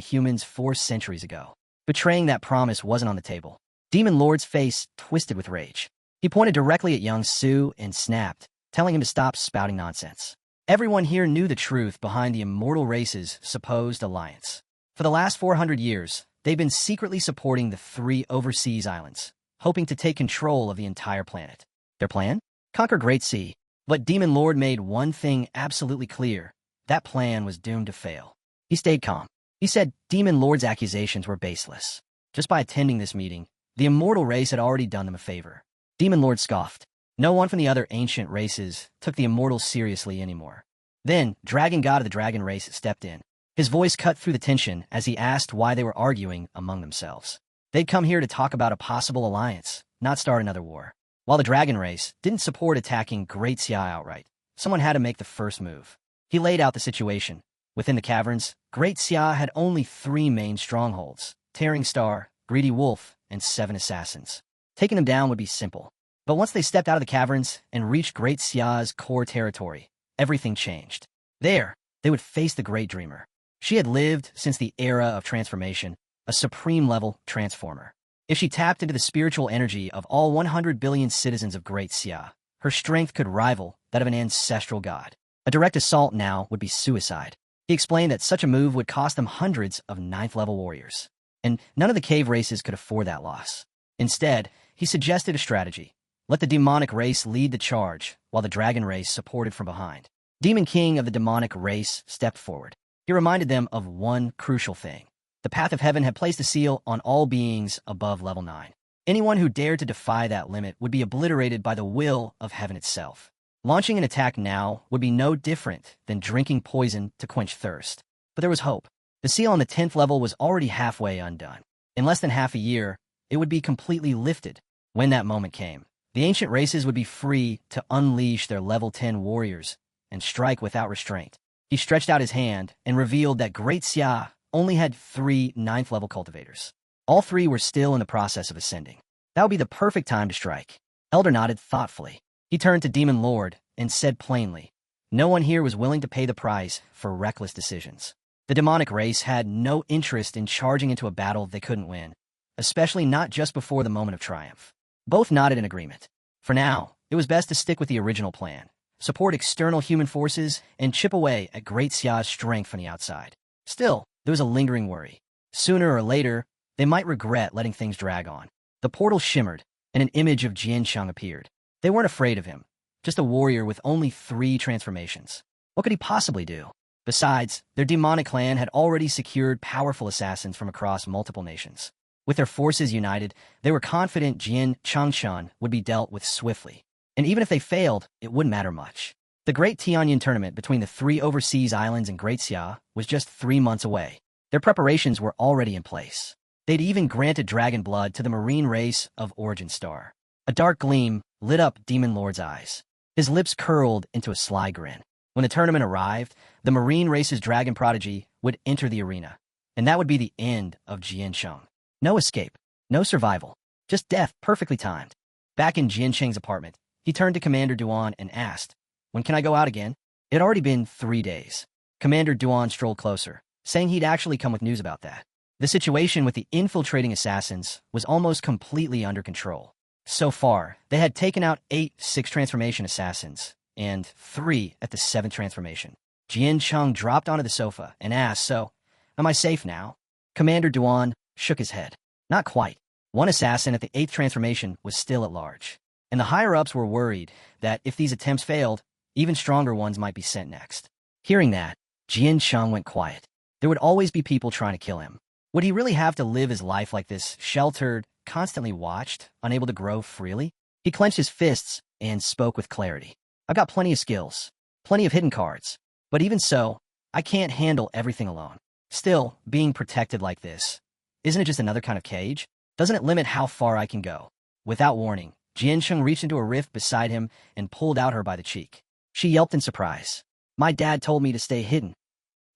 humans 4 centuries ago. Betraying that promise wasn't on the table. Demon Lord's face twisted with rage. He pointed directly at young Su and snapped, telling him to stop spouting nonsense. Everyone here knew the truth behind the immortal race's supposed alliance. For the last 400 years, they'd been secretly supporting the 3 overseas islands, hoping to take control of the entire planet. Their plan? Conquer Great Sea. But Demon Lord made one thing absolutely clear. That plan was doomed to fail. He stayed calm. He said Demon Lord's accusations were baseless. Just by attending this meeting, the immortal race had already done them a favor. Demon Lord scoffed. No one from the other ancient races took the immortals seriously anymore. Then, Dragon God of the Dragon race stepped in. His voice cut through the tension as he asked why they were arguing among themselves. They'd come here to talk about a possible alliance, not start another war. While the Dragon race didn't support attacking Great Xia outright, someone had to make the first move. He laid out the situation. Within the caverns, Great Xia had only 3 main strongholds: Tearing Star, Greedy Wolf, and 7 assassins. Taking them down would be simple. But once they stepped out of the caverns and reached Great Xia's core territory, everything changed. There, they would face the Great Dreamer. She had lived since the era of transformation, a supreme-level transformer. If she tapped into the spiritual energy of all 100 billion citizens of Great Xia, her strength could rival that of an ancestral god. A direct assault now would be suicide. He explained that such a move would cost them hundreds of 9th-level warriors, and none of the cave races could afford that loss. Instead, he suggested a strategy. Let the demonic race lead the charge, while the dragon race supported from behind. Demon King of the demonic race stepped forward. He reminded them of one crucial thing. The path of heaven had placed a seal on all beings above level 9. Anyone who dared to defy that limit would be obliterated by the will of heaven itself. Launching an attack now would be no different than drinking poison to quench thirst. But there was hope. The seal on the 10th level was already halfway undone. In less than half a year, it would be completely lifted. When that moment came, the ancient races would be free to unleash their level 10 warriors and strike without restraint. He stretched out his hand and revealed that Great Xiao only had 3 9th-level cultivators. All 3 were still in the process of ascending. That would be the perfect time to strike. Elder nodded thoughtfully. He turned to Demon Lord and said plainly, no one here was willing to pay the price for reckless decisions. The demonic race had no interest in charging into a battle they couldn't win, especially not just before the moment of triumph. Both nodded in agreement. For now, it was best to stick with the original plan, support external human forces, and chip away at Great Xiao's strength from the outside. Still, there was a lingering worry. Sooner or later, they might regret letting things drag on. The portal shimmered, and an image of Jiancheng appeared. They weren't afraid of him, just a warrior with only 3 transformations. What could he possibly do? Besides, their demonic clan had already secured powerful assassins from across multiple nations. With their forces united, they were confident Jian Changshan would be dealt with swiftly. And even if they failed, it wouldn't matter much. The Great Tianyan tournament between the 3 overseas islands and Great Xiao was just 3 months away. Their preparations were already in place. They'd even granted dragon blood to the marine race of Origin Star. A dark gleam lit up Demon Lord's eyes. His lips curled into a sly grin. When the tournament arrived, the marine race's dragon prodigy would enter the arena, and that would be the end of Jiancheng. No escape, no survival, just death perfectly timed. Back in Jiancheng's apartment, he turned to Commander Duan and asked, when can I go out again? It had already been 3 days. Commander Duan strolled closer, saying he'd actually come with news about that. The situation with the infiltrating assassins was almost completely under control. So far, they had taken out 8 6th-transformation assassins, and 3 at the 7th transformation. Jiancheng dropped onto the sofa and asked, so, am I safe now? Commander Duan shook his head. Not quite. One assassin at the 8th transformation was still at large, and the higher-ups were worried that if these attempts failed, even stronger ones might be sent next. Hearing that, Jiancheng went quiet. There would always be people trying to kill him. Would he really have to live his life like this, sheltered, constantly watched, unable to grow freely? He clenched his fists and spoke with clarity. I've got plenty of skills, plenty of hidden cards, but even so, I can't handle everything alone. Still, being protected like this, isn't it just another kind of cage? Doesn't it limit how far I can go? Without warning, Jiancheng reached into a rift beside him and pulled out her by the cheek. She yelped in surprise. My dad told me to stay hidden.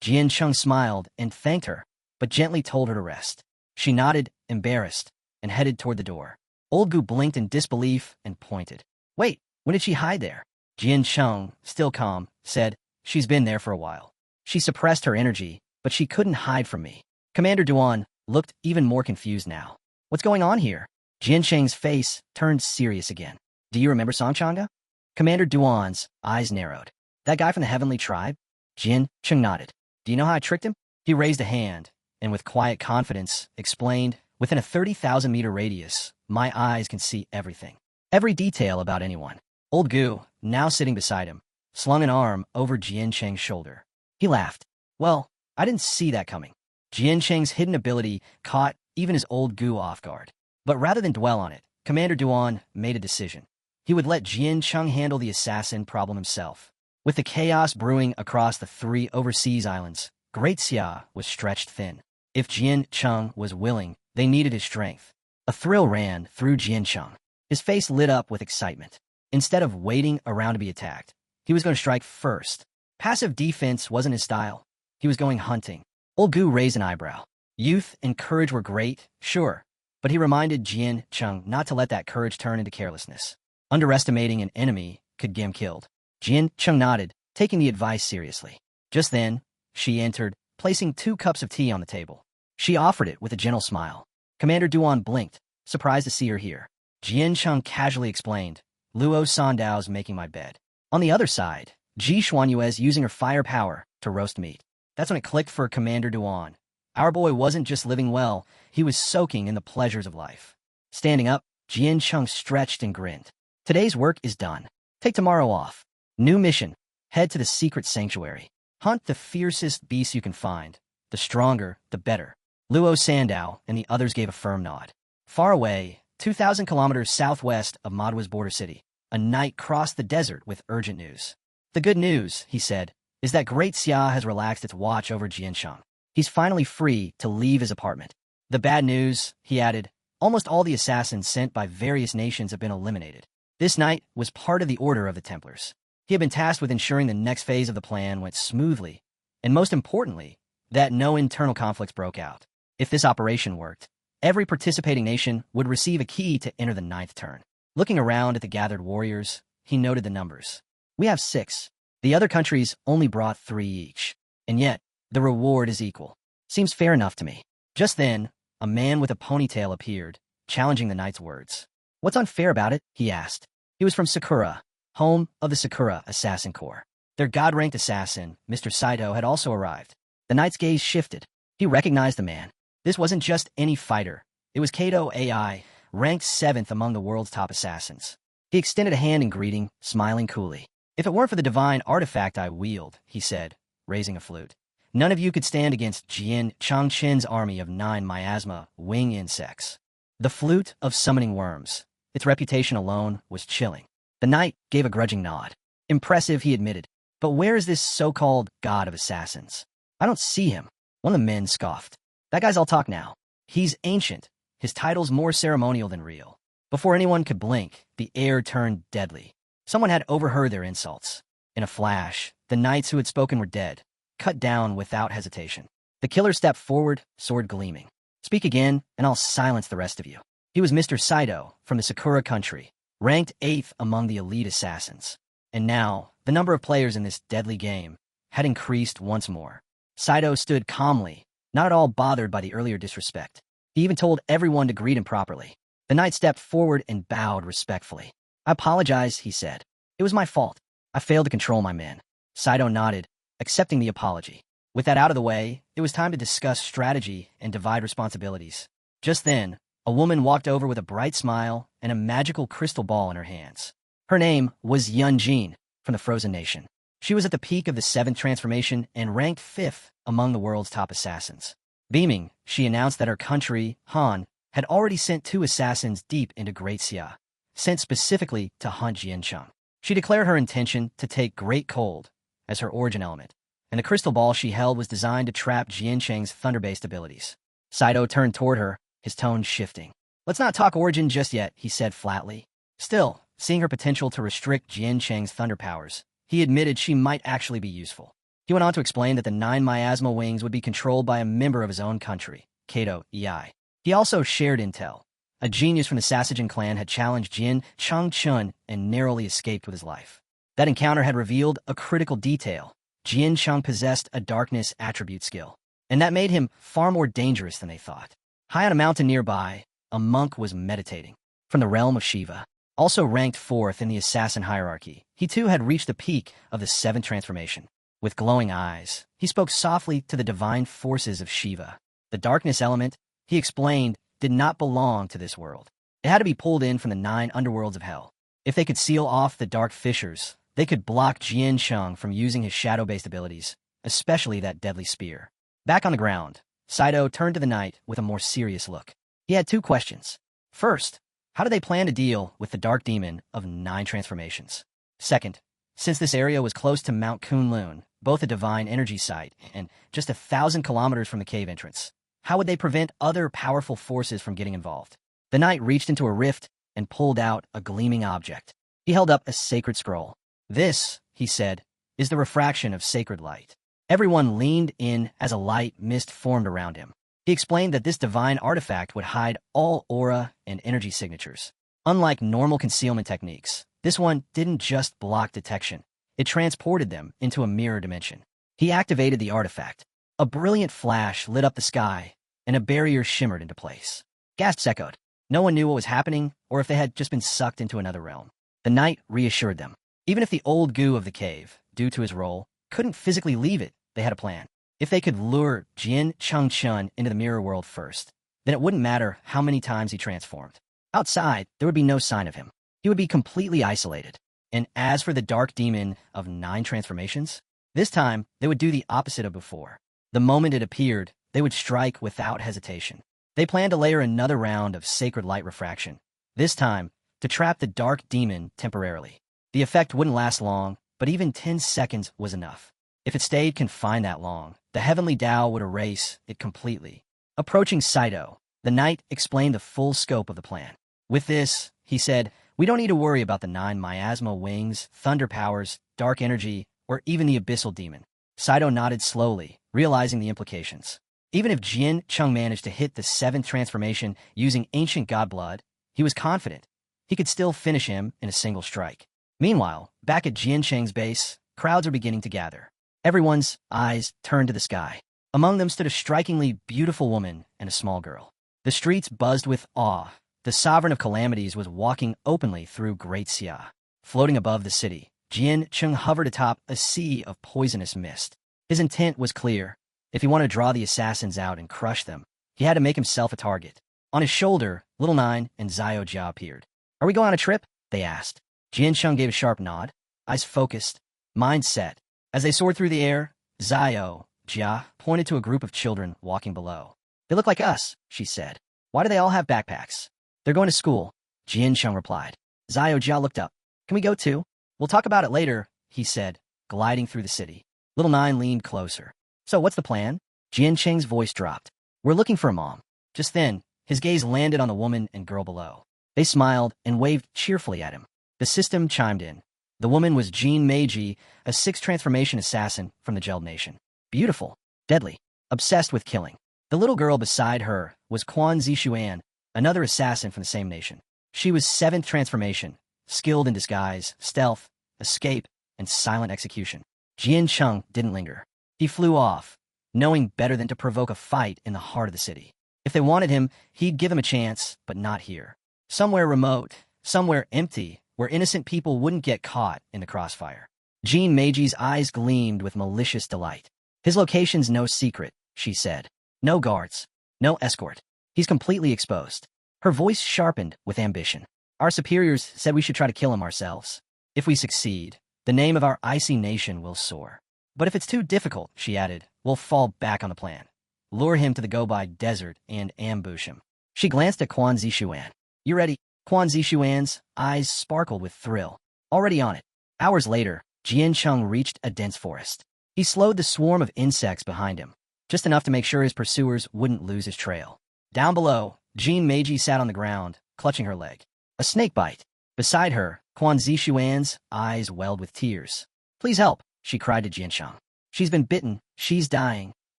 Jiancheng smiled and thanked her, but gently told her to rest. She nodded, embarrassed, and headed toward the door. Old Gu blinked in disbelief and pointed. Wait, when did she hide there? Jiancheng, still calm, said, she's been there for a while. She suppressed her energy, but she couldn't hide from me. Commander Duan looked even more confused now. What's going on here? Jiancheng's face turned serious again. Do you remember Songchanga? Commander Duan's eyes narrowed. That guy from the Heavenly Tribe? Jiancheng nodded. Do you know how I tricked him? He raised a hand, and with quiet confidence, explained, within a 30,000-meter radius, my eyes can see everything. Every detail about anyone. Old Gu, now sitting beside him, slung an arm over Jiancheng's shoulder. He laughed. Well, I didn't see that coming. Jiancheng's hidden ability caught even his old Gu off guard. But rather than dwell on it, Commander Duan made a decision. He would let Jiancheng handle the assassin problem himself. With the chaos brewing across the 3 overseas islands, Great Xiao was stretched thin. If Jiancheng was willing, they needed his strength. A thrill ran through Jiancheng. His face lit up with excitement. Instead of waiting around to be attacked, he was going to strike first. Passive defense wasn't his style. He was going hunting. Old Gu raised an eyebrow. Youth and courage were great, sure, but he reminded Jiancheng not to let that courage turn into carelessness. Underestimating an enemy could get him killed. Jiancheng nodded, taking the advice seriously. Just then, she entered, placing 2 cups of tea on the table. She offered it with a gentle smile. Commander Duan blinked, surprised to see her here. Jiancheng casually explained, Luo Sandao's making my bed. On the other side, Ji Xuanyue using her firepower to roast meat. That's when it clicked for Commander Duan. Our boy wasn't just living well, he was soaking in the pleasures of life. Standing up, Jian Cheng stretched and grinned. Today's work is done. Take tomorrow off. New mission. Head to the secret sanctuary. Hunt the fiercest beasts you can find. The stronger, the better. Luo Sandow and the others gave a firm nod. Far away, 2,000 kilometers southwest of Manhua's border city, a knight crossed the desert with urgent news. The good news, he said, is that Great Xia has relaxed its watch over Jiansheng. He's finally free to leave his apartment. The bad news, he added, almost all the assassins sent by various nations have been eliminated. This knight was part of the Order of the Templars. He had been tasked with ensuring the next phase of the plan went smoothly, and most importantly, that no internal conflicts broke out. If this operation worked, every participating nation would receive a key to enter the 9th turn. Looking around at the gathered warriors, he noted the numbers. We have 6. The other countries only brought 3 each. And yet, the reward is equal. Seems fair enough to me. Just then, a man with a ponytail appeared, challenging the knight's words. What's unfair about it? He asked. He was from Sakura, home of the Sakura Assassin Corps. Their god-ranked assassin, Mr. Saito, had also arrived. The knight's gaze shifted. He recognized the man. This wasn't just any fighter. It was Kato AI, ranked 7th among the world's top assassins. He extended a hand in greeting, smiling coolly. If it weren't for the divine artifact I wield, he said, raising a flute, none of you could stand against Jian Changqin's army of 9 miasma wing insects. The flute of summoning worms. Its reputation alone was chilling. The knight gave a grudging nod. Impressive, he admitted. But where is this so-called god of assassins? I don't see him. One of the men scoffed. That guy's all talk now. He's ancient. His title's more ceremonial than real. Before anyone could blink, the air turned deadly. Someone had overheard their insults. In a flash, the knights who had spoken were dead, cut down without hesitation. The killer stepped forward, sword gleaming. Speak again, and I'll silence the rest of you. He was Mr. Saito, from the Sakura country, ranked 8th among the elite assassins. And now, the number of players in this deadly game had increased once more. Saito stood calmly, not at all bothered by the earlier disrespect. He even told everyone to greet him properly. The knight stepped forward and bowed respectfully. I apologize, he said. It was my fault. I failed to control my men. Saito nodded, accepting the apology. With that out of the way, it was time to discuss strategy and divide responsibilities. Just then, a woman walked over with a bright smile and a magical crystal ball in her hands. Her name was Yun Jin, from the Frozen Nation. She was at the peak of the 7th transformation and ranked 5th among the world's top assassins. Beaming, she announced that her country, Han, had already sent 2 assassins deep into Great Xia, sent specifically to hunt Jiancheng. She declared her intention to take Great Cold as her origin element, and the crystal ball she held was designed to trap Jiancheng's thunder-based abilities. Saito turned toward her, his tone shifting. Let's not talk origin just yet, he said flatly. Still, seeing her potential to restrict Jiancheng's thunder powers, he admitted she might actually be useful. He went on to explain that the 9 miasma wings would be controlled by a member of his own country, Kato EI. He also shared intel. A genius from the Sasagen clan had challenged Jian Changchun and narrowly escaped with his life. That encounter had revealed a critical detail. Jian Cheng possessed a darkness attribute skill, and that made him far more dangerous than they thought. High on a mountain nearby, a monk was meditating. From the realm of Shiva, also ranked 4th in the assassin hierarchy, he too had reached the peak of the 7th transformation. With glowing eyes, he spoke softly to the divine forces of Shiva. The darkness element, he explained, did not belong to this world. It had to be pulled in from the 9 underworlds of hell. If they could seal off the dark fissures, they could block Jian Cheng from using his shadow-based abilities, especially that deadly spear. Back on the ground, Saito turned to the knight with a more serious look. He had 2 questions. First, how do they plan to deal with the dark demon of 9 transformations? Second, since this area was close to Mount Kunlun, both a divine energy site and just 1,000 kilometers from the cave entrance, how would they prevent other powerful forces from getting involved? The knight reached into a rift and pulled out a gleaming object. He held up a sacred scroll. This, he said, is the refraction of sacred light. Everyone leaned in as a light mist formed around him. He explained that this divine artifact would hide all aura and energy signatures. Unlike normal concealment techniques, this one didn't just block detection. It transported them into a mirror dimension. He activated the artifact. A brilliant flash lit up the sky, and a barrier shimmered into place. Gasps echoed. No one knew what was happening, or if they had just been sucked into another realm. The knight reassured them. Even if the old goo of the cave, due to his role, couldn't physically leave it, they had a plan. If they could lure Jian Chengchun into the mirror world first, then it wouldn't matter how many times he transformed. Outside, there would be no sign of him. He would be completely isolated. And as for the dark demon of 9 transformations, this time they would do the opposite of before. The moment it appeared, they would strike without hesitation. They planned to layer another round of sacred light refraction, this time to trap the dark demon temporarily. The effect wouldn't last long, but even 10 seconds was enough. If it stayed confined that long, the heavenly Tao would erase it completely. Approaching Saito, the knight explained the full scope of the plan. With this, he said, we don't need to worry about the 9 miasma wings, thunder powers, dark energy, or even the abyssal demon. Saito nodded slowly, realizing the implications. Even if Jian Cheng managed to hit the 7th transformation using ancient god blood, he was confident he could still finish him in a single strike. Meanwhile, back at Jian Cheng's base, crowds are beginning to gather. Everyone's eyes turned to the sky. Among them stood a strikingly beautiful woman and a small girl. The streets buzzed with awe. The sovereign of calamities was walking openly through Great Xia. Floating above the city, Jian Cheng hovered atop a sea of poisonous mist. His intent was clear. If he wanted to draw the assassins out and crush them, he had to make himself a target. On his shoulder, Little Nine and Xiao Jia appeared. Are we going on a trip? They asked. Jian Cheng gave a sharp nod, eyes focused, mind set. As they soared through the air, Xiao Jia pointed to a group of children walking below. They look like us, she said. Why do they all have backpacks? They're going to school, Jian Cheng replied. Xiao Jia looked up. Can we go too? We'll talk about it later, he said, gliding through the city. Little Nine leaned closer. So what's the plan? Jian Cheng's voice dropped. We're looking for a mom. Just then, his gaze landed on the woman and girl below. They smiled and waved cheerfully at him. The system chimed in. The woman was Jean Meiji, a 6th transformation assassin from the Geld Nation. Beautiful, deadly, obsessed with killing. The little girl beside her was Quan Zixuan, another assassin from the same nation. She was 7th transformation, skilled in disguise, stealth, escape, and silent execution. Jian Cheng didn't linger. He flew off, knowing better than to provoke a fight in the heart of the city. If they wanted him, he'd give them a chance, but not here. Somewhere remote, somewhere empty, where innocent people wouldn't get caught in the crossfire. Jean Meiji's eyes gleamed with malicious delight. His location's no secret, she said. No guards, no escort. He's completely exposed. Her voice sharpened with ambition. Our superiors said we should try to kill him ourselves. If we succeed, the name of our icy nation will soar. But if it's too difficult, she added, we'll fall back on the plan. Lure him to the Gobi desert and ambush him. She glanced at Quan Zixuan. You ready? Quan Zixuan's eyes sparkled with thrill. Already on it. Hours later, Jian Cheng reached a dense forest. He slowed the swarm of insects behind him, just enough to make sure his pursuers wouldn't lose his trail. Down below, Jean Meiji sat on the ground, clutching her leg. A snake bite. Beside her, Quan Zixuan's eyes welled with tears. Please help, she cried to Jian Cheng. She's been bitten. She's dying.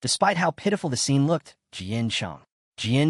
Despite how pitiful the scene looked, Jian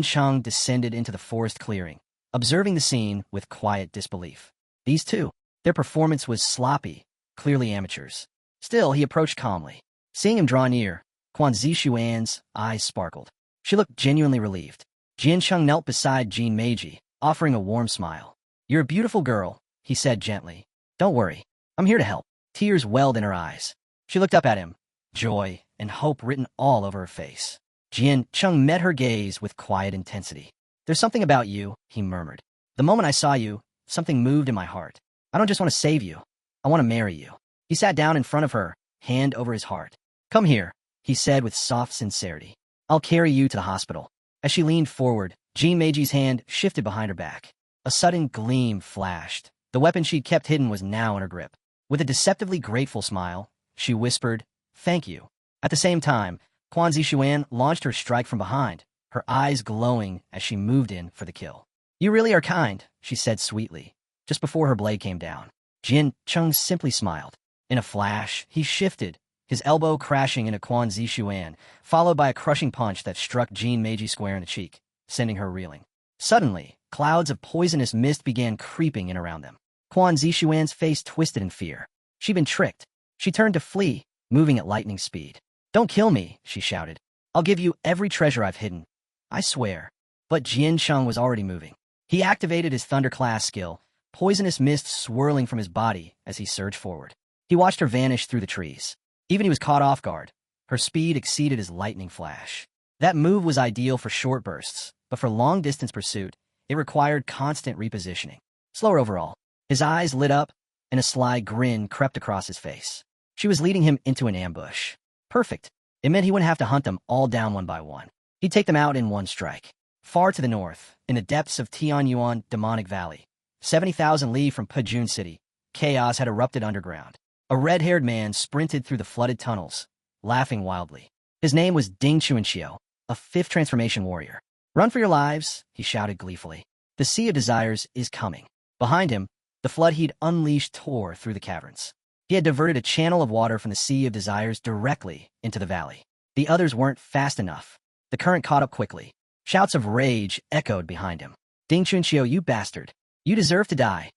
Cheng descended into the forest clearing, observing the scene with quiet disbelief. These two, their performance was sloppy, clearly amateurs. Still, he approached calmly. Seeing him draw near, Quan Zixuan's eyes sparkled. She looked genuinely relieved. Jian Cheng knelt beside Jean Meiji, offering a warm smile. You're a beautiful girl, he said gently. Don't worry. I'm here to help. Tears welled in her eyes. She looked up at him, joy and hope written all over her face. Jian Cheng met her gaze with quiet intensity. There's something about you, he murmured. The moment I saw you, something moved in my heart. I don't just want to save you. I want to marry you. He sat down in front of her, hand over his heart. Come here, he said with soft sincerity. I'll carry you to the hospital. As she leaned forward, Jean Meiji's hand shifted behind her back. A sudden gleam flashed. The weapon she'd kept hidden was now in her grip. With a deceptively grateful smile, she whispered, Thank you. At the same time, Quan Zixuan launched her strike from behind, her eyes glowing as she moved in for the kill. You really are kind, she said sweetly, just before her blade came down. Jian Cheng simply smiled. In a flash, he shifted, his elbow crashing into Quan Zixuan, followed by a crushing punch that struck Jean Meiji square in the cheek, sending her reeling. Suddenly, clouds of poisonous mist began creeping in around them. Quan Zixuan's face twisted in fear. She'd been tricked. She turned to flee, moving at lightning speed. Don't kill me, she shouted. I'll give you every treasure I've hidden. I swear. But Jian Cheng was already moving. He activated his Thunder class skill, poisonous mist swirling from his body as he surged forward. He watched her vanish through the trees. Even he was caught off guard. Her speed exceeded his lightning flash. That move was ideal for short bursts, but for long-distance pursuit, it required constant repositioning. Slower overall. His eyes lit up, and a sly grin crept across his face. She was leading him into an ambush. Perfect. It meant he wouldn't have to hunt them all down one by one. He'd take them out in one strike. Far to the north, in the depths of Tianyuan Demonic Valley, 70,000 li from Pejun City, chaos had erupted underground. A red-haired man sprinted through the flooded tunnels, laughing wildly. His name was Ding Chuanxiao, a fifth transformation warrior. "Run for your lives," he shouted gleefully. "The Sea of Desires is coming." Behind him, the flood he'd unleashed tore through the caverns. He had diverted a channel of water from the Sea of Desires directly into the valley. The others weren't fast enough. The current caught up quickly. Shouts of rage echoed behind him. "Ding Chuanxiao, you bastard. You deserve to die."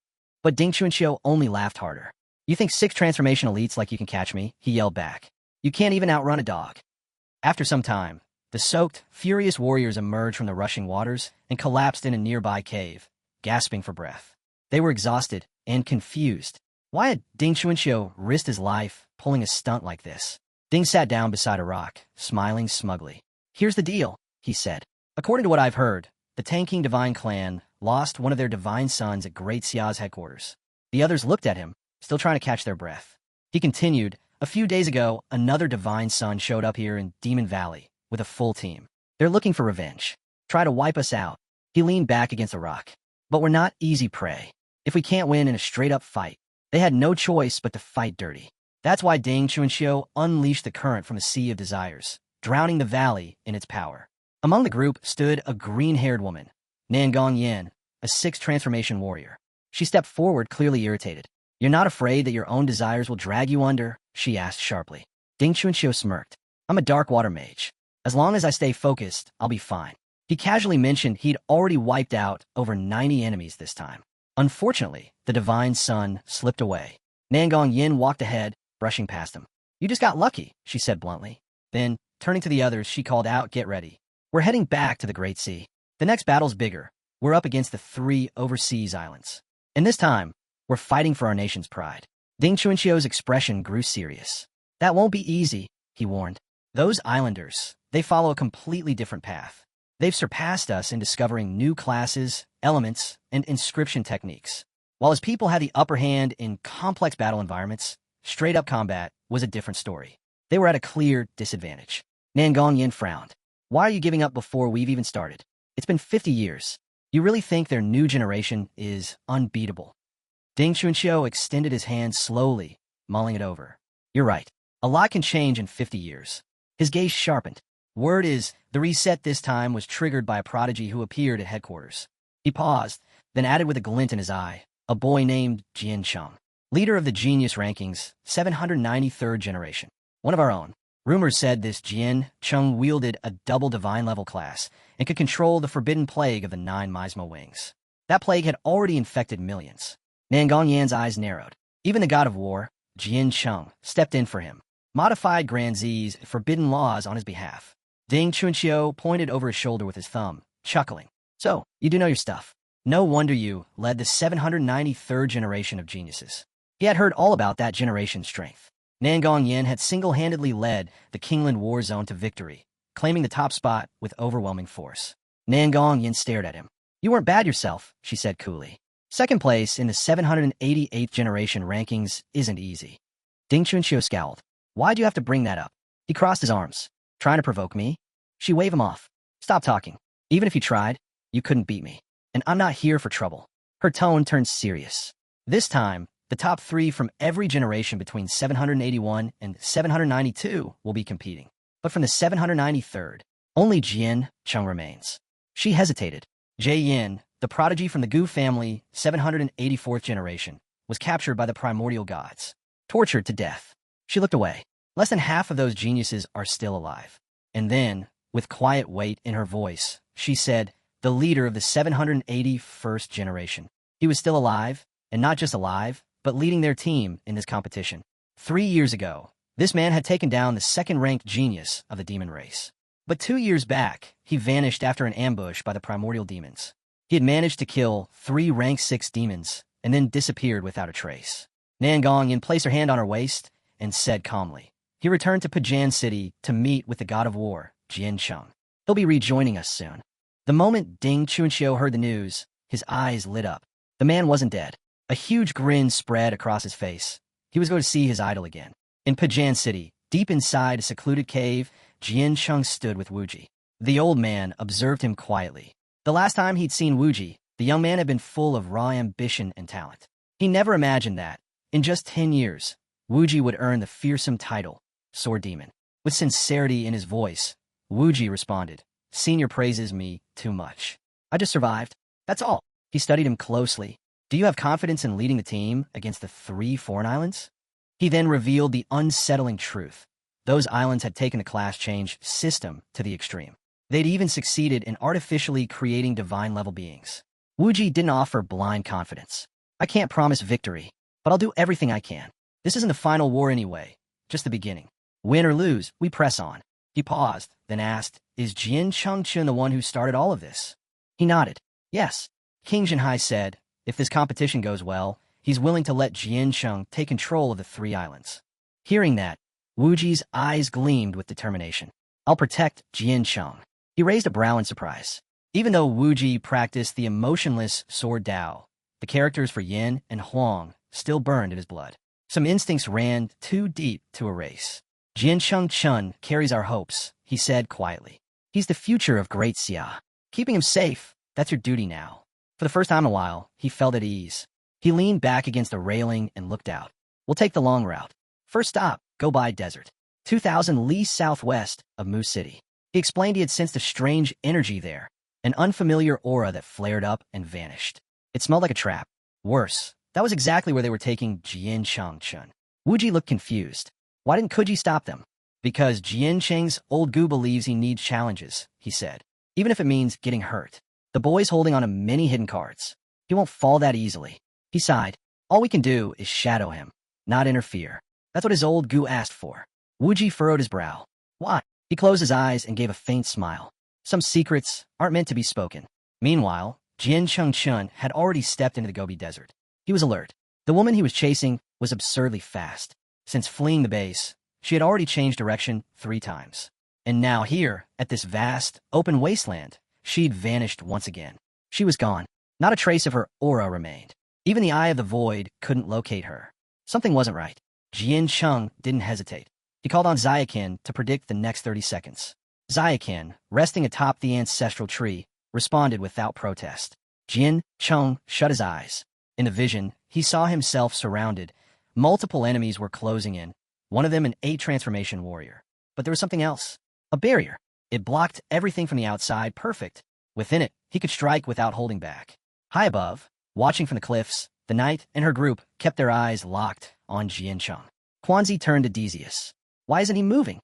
But Ding Chuanxiao only laughed harder. "You think 6 transformation elites like you can catch me?" he yelled back. "You can't even outrun a dog." After some time, the soaked, furious warriors emerged from the rushing waters and collapsed in a nearby cave, gasping for breath. They were exhausted and confused. Why had Ding Chuanxiao risked his life pulling a stunt like this? Ding sat down beside a rock, smiling smugly. "Here's the deal," he said. "According to what I've heard, the Tanking Divine Clan lost one of their divine sons at Great Xiao's headquarters." The others looked at him, still trying to catch their breath. He continued, "A few days ago, another divine son showed up here in Demon Valley with a full team. They're looking for revenge. Try to wipe us out." He leaned back against a rock. "But we're not easy prey. If we can't win in a straight-up fight." They had no choice but to fight dirty. That's why Ding Chuanxiao unleashed the current from the Sea of Desires, drowning the valley in its power. Among the group stood a green-haired woman, Nangong Yan, a 6th transformation warrior. She stepped forward, clearly irritated. "You're not afraid that your own desires will drag you under?" she asked sharply. Ding Chuanxiao smirked. "I'm a dark water mage. As long as I stay focused, I'll be fine." He casually mentioned he'd already wiped out over 90 enemies this time. Unfortunately, the divine son slipped away. Nangong Yin walked ahead, brushing past him. "You just got lucky," she said bluntly. Then, turning to the others, she called out, "Get ready. We're heading back to the Great Sea. The next battle's bigger. We're up against the 3 overseas islands. And this time, we're fighting for our nation's pride." Ding Chuanxiao's expression grew serious. "That won't be easy," he warned. "Those islanders, they follow a completely different path. They've surpassed us in discovering new classes, elements, and inscription techniques. While his people had the upper hand in complex battle environments, straight-up combat was a different story. They were at a clear disadvantage." Nangong Yin frowned. "Why are you giving up before we've even started? It's been 50 years. You really think their new generation is unbeatable?" Ding Chuanxiao extended his hand slowly, mulling it over. "You're right. A lot can change in 50 years. His gaze sharpened. "Word is, the reset this time was triggered by a prodigy who appeared at headquarters." He paused, then added with a glint in his eye, "A boy named Jian Cheng, leader of the Genius Rankings, 793rd generation. One of our own. Rumors said this Jian Cheng wielded a double divine level class and could control the forbidden plague of the 9 Miasma wings. That plague had already infected millions." Nangong Yan's eyes narrowed. Even the god of war, Jian Cheng, stepped in for him, modified Grand Z's forbidden laws on his behalf. Ding Chuanxiao pointed over his shoulder with his thumb, chuckling. "So, you do know your stuff. No wonder you led the 793rd generation of geniuses." He had heard all about that generation's strength. Nangong Yin had single-handedly led the Kingland War Zone to victory, claiming the top spot with overwhelming force. Nangong Yin stared at him. "You weren't bad yourself," she said coolly. "Second place in the 788th generation rankings isn't easy." Ding Chuanxiao scowled. "Why'd you have to bring that up?" He crossed his arms. "Trying to provoke me?" She waved him off. "Stop talking. Even if you tried, you couldn't beat me. And I'm not here for trouble." Her tone turned serious. "This time, the top 3 from every generation between 781 and 792 will be competing. But from the 793rd, only Jian Cheng remains." She hesitated. Jie Yin, the prodigy from the Gu family, 784th generation, was captured by the primordial gods, tortured to death. She looked away. Less than half of those geniuses are still alive. And then, with quiet weight in her voice, she said, "The leader of the 781st generation. He was still alive, and not just alive, but leading their team in this competition. 3 years ago, this man had taken down the 2nd-ranked genius of the demon race. But 2 years back, he vanished after an ambush by the primordial demons. He had managed to kill 3 rank 6 demons and then disappeared without a trace. Nangong placed her hand on her waist and said calmly, "He returned to Pajan City to meet with the god of war, Jian Cheng. He'll be rejoining us soon." The moment Ding Chunxiu heard the news, his eyes lit up. The man wasn't dead. A huge grin spread across his face. He was going to see his idol again. In Pajan City, deep inside a secluded cave, Jian Cheng stood with Wuji. The old man observed him quietly. The last time he'd seen Wuji, the young man had been full of raw ambition and talent. He never imagined that, in just 10 years, Wuji would earn the fearsome title, Sword Demon. With sincerity in his voice, Wuji responded, "Senior praises me too much. I just survived. That's all." He studied him closely. "Do you have confidence in leading the team against the 3 foreign islands?" He then revealed the unsettling truth. Those islands had taken the class change system to the extreme. They'd even succeeded in artificially creating divine-level beings. Wuji didn't offer blind confidence. "I can't promise victory, but I'll do everything I can. This isn't the final war anyway, just the beginning. Win or lose, we press on." He paused, then asked, "Is Jian Chengchen the one who started all of this?" He nodded. "Yes." King Jinhai said, "If this competition goes well, he's willing to let Jian Cheng take control of the 3 islands." Hearing that, Wuji's eyes gleamed with determination. "I'll protect Jian Cheng." He raised a brow in surprise. Even though Wuji practiced the emotionless sword Dao, the characters for Yin and Huang still burned in his blood. Some instincts ran too deep to erase. "Jian Cheng carries our hopes," he said quietly. "He's the future of Great Xia. Keeping him safe, that's your duty now." For the first time in a while, he felt at ease. He leaned back against a railing and looked out. "We'll take the long route. First stop, Gobi Desert, 2,000 li southwest of Mu City." He explained he had sensed a strange energy there, an unfamiliar aura that flared up and vanished. It smelled like a trap. Worse, that was exactly where they were taking Jian Chengchen. Wuji looked confused. Why didn't Kuji stop them? "Because Jian Cheng's old goo believes he needs challenges," he said, "even if it means getting hurt. The boy's holding on to many hidden cards. He won't fall that easily." He sighed. "All we can do is shadow him, not interfere. That's what his old goo asked for." Wuji furrowed his brow. "Why?" He closed his eyes and gave a faint smile. Some secrets aren't meant to be spoken. Meanwhile, Jian Chengchen had already stepped into the Gobi Desert. He was alert. The woman he was chasing was absurdly fast. Since fleeing the base, she had already changed direction 3 times. And now here, at this vast, open wasteland, she'd vanished once again. She was gone. Not a trace of her aura remained. Even the Eye of the Void couldn't locate her. Something wasn't right. Jian Cheng didn't hesitate. He called on Xiaoqin to predict the next 30 seconds. Xiaoqin, resting atop the ancestral tree, responded without protest. Jian Cheng shut his eyes. In the vision, he saw himself surrounded. Multiple enemies were closing in, one of them an 8 transformation warrior. But there was something else. A barrier. It blocked everything from the outside perfect. Within it, he could strike without holding back. High above, watching from the cliffs, the knight and her group kept their eyes locked on Jian Cheng. Quanzi turned to Decius. "Why isn't he moving?"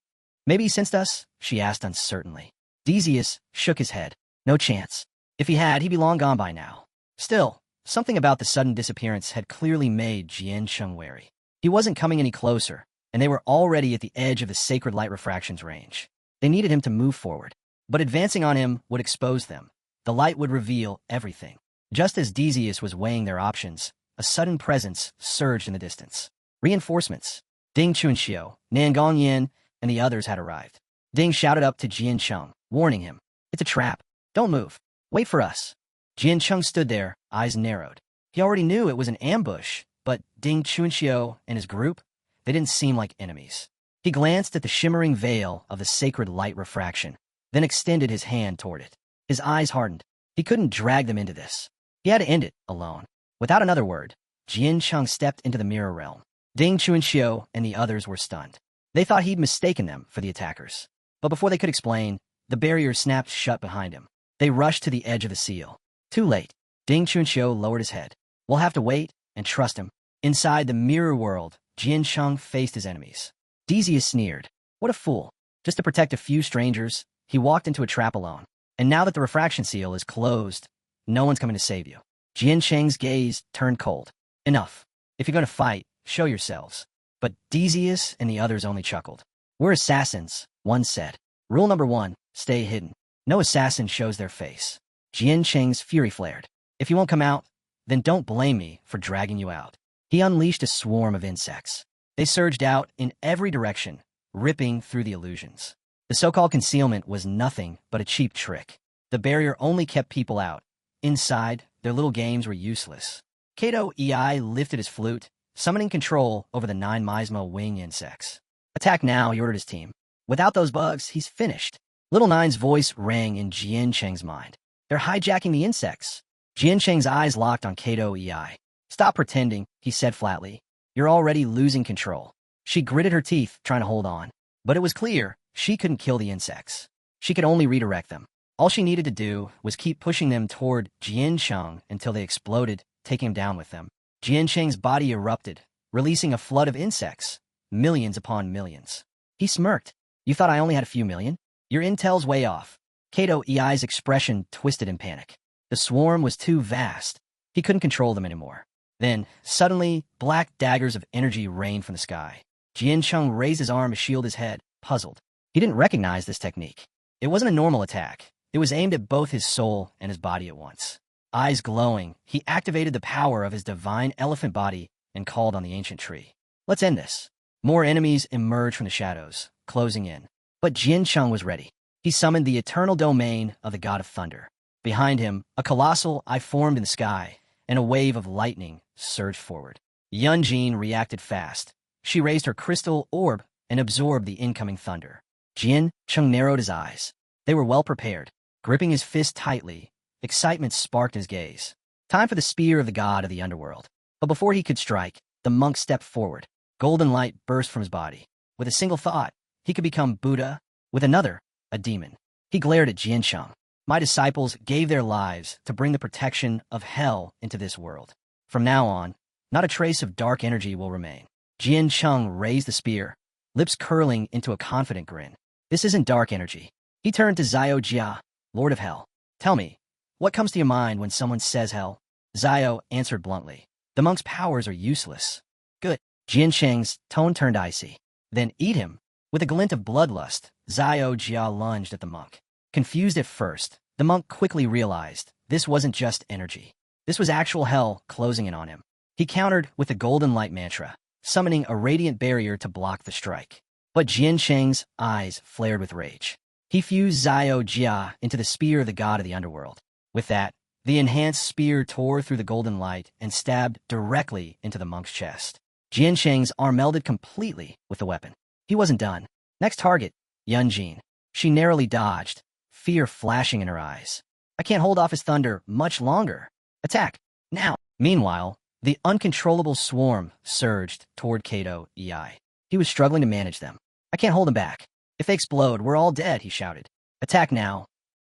"Maybe he sensed us?" she asked uncertainly. Decius shook his head. "No chance. If he had, he'd be long gone by now." Still, something about the sudden disappearance had clearly made Jian Cheng wary. He wasn't coming any closer, and they were already at the edge of the sacred light refraction's range. They needed him to move forward. But advancing on him would expose them. The light would reveal everything. Just as Decius was weighing their options, a sudden presence surged in the distance. Reinforcements. Ding Chunxiu, Nangong Yin, and the others had arrived. Ding shouted up to Jian Cheng, warning him, "It's a trap. Don't move. Wait for us." Jian Cheng stood there, eyes narrowed. He already knew it was an ambush, but Ding Chunxiu and his group, they didn't seem like enemies. He glanced at the shimmering veil of the sacred light refraction, then extended his hand toward it. His eyes hardened. He couldn't drag them into this. He had to end it alone. Without another word, Jian Cheng stepped into the mirror realm. Ding Chunxiu and the others were stunned. They thought he'd mistaken them for the attackers. But before they could explain, the barrier snapped shut behind him. They rushed to the edge of the seal. Too late. Ding Chunxiu lowered his head. "We'll have to wait and trust him." Inside the mirror world, Jian Cheng faced his enemies. Decius sneered. What a fool. Just to protect a few strangers, he walked into a trap alone. And now that the refraction seal is closed, no one's coming to save you. Jian Cheng's gaze turned cold. "Enough. If you're going to fight, show yourselves." But Decius and the others only chuckled. "We're assassins," one said. "Rule number 1, stay hidden. No assassin shows their face." Jian Cheng's fury flared. "If you won't come out, Then don't blame me for dragging you out. He unleashed a swarm of insects. They surged out in every direction, ripping through the illusions. The so-called concealment was nothing but a cheap trick. The barrier only kept people out. Inside, their little games were useless. Kato Ei lifted his flute, summoning control over the 9 Miasma wing insects. Attack now, he ordered his team. Without those bugs, he's finished. Little Nine's voice rang in Jian Cheng's mind. They're hijacking the insects. Jian Cheng's eyes locked on Kato Ei. Stop pretending, he said flatly. You're already losing control. She gritted her teeth, trying to hold on. But it was clear she couldn't kill the insects. She could only redirect them. All she needed to do was keep pushing them toward Jian Cheng until they exploded, taking him down with them. Jian Cheng's body erupted, releasing a flood of insects, millions upon millions. He smirked. You thought I only had a few million? Your intel's way off. Kato Ei's expression twisted in panic. The swarm was too vast. He couldn't control them anymore. Then, suddenly, black daggers of energy rained from the sky. Jian Cheng raised his arm to shield his head, puzzled. He didn't recognize this technique. It wasn't a normal attack. It was aimed at both his soul and his body at once. Eyes glowing, he activated the power of his divine elephant body and called on the ancient tree. Let's end this. More enemies emerged from the shadows, closing in. But Jian Cheng was ready. He summoned the eternal domain of the god of thunder. Behind him, a colossal eye formed in the sky, and a wave of lightning surged forward. Yunjin reacted fast. She raised her crystal orb and absorbed the incoming thunder. Jian Cheng narrowed his eyes. They were well prepared. Gripping his fist tightly, excitement sparked his gaze. Time for the spear of the god of the underworld. But before he could strike, the monk stepped forward. Golden light burst from his body. With a single thought, he could become Buddha. With another, a demon. He glared at Jian Cheng. My disciples gave their lives to bring the protection of hell into this world. From now on, not a trace of dark energy will remain. Jian Cheng raised the spear, lips curling into a confident grin. This isn't dark energy. He turned to Xiao Jia, Lord of Hell. Tell me, what comes to your mind when someone says hell? Xiao answered bluntly. The monk's powers are useless. Good. Jian Cheng's tone turned icy. Then eat him. With a glint of bloodlust, Xiao Jia lunged at the monk. Confused at first, the monk quickly realized this wasn't just energy. This was actual hell closing in on him. He countered with the golden light mantra, summoning a radiant barrier to block the strike. But Jian Cheng's eyes flared with rage. He fused Xiao Jia into the spear of the god of the underworld. With that, the enhanced spear tore through the golden light and stabbed directly into the monk's chest. Jian Cheng's arm melded completely with the weapon. He wasn't done. Next target, Yunjin. She narrowly dodged, fear flashing in her eyes. I can't hold off his thunder much longer. Attack, now. Meanwhile, the uncontrollable swarm surged toward Kato Ei. He was struggling to manage them. I can't hold them back. If they explode, we're all dead, he shouted. Attack now.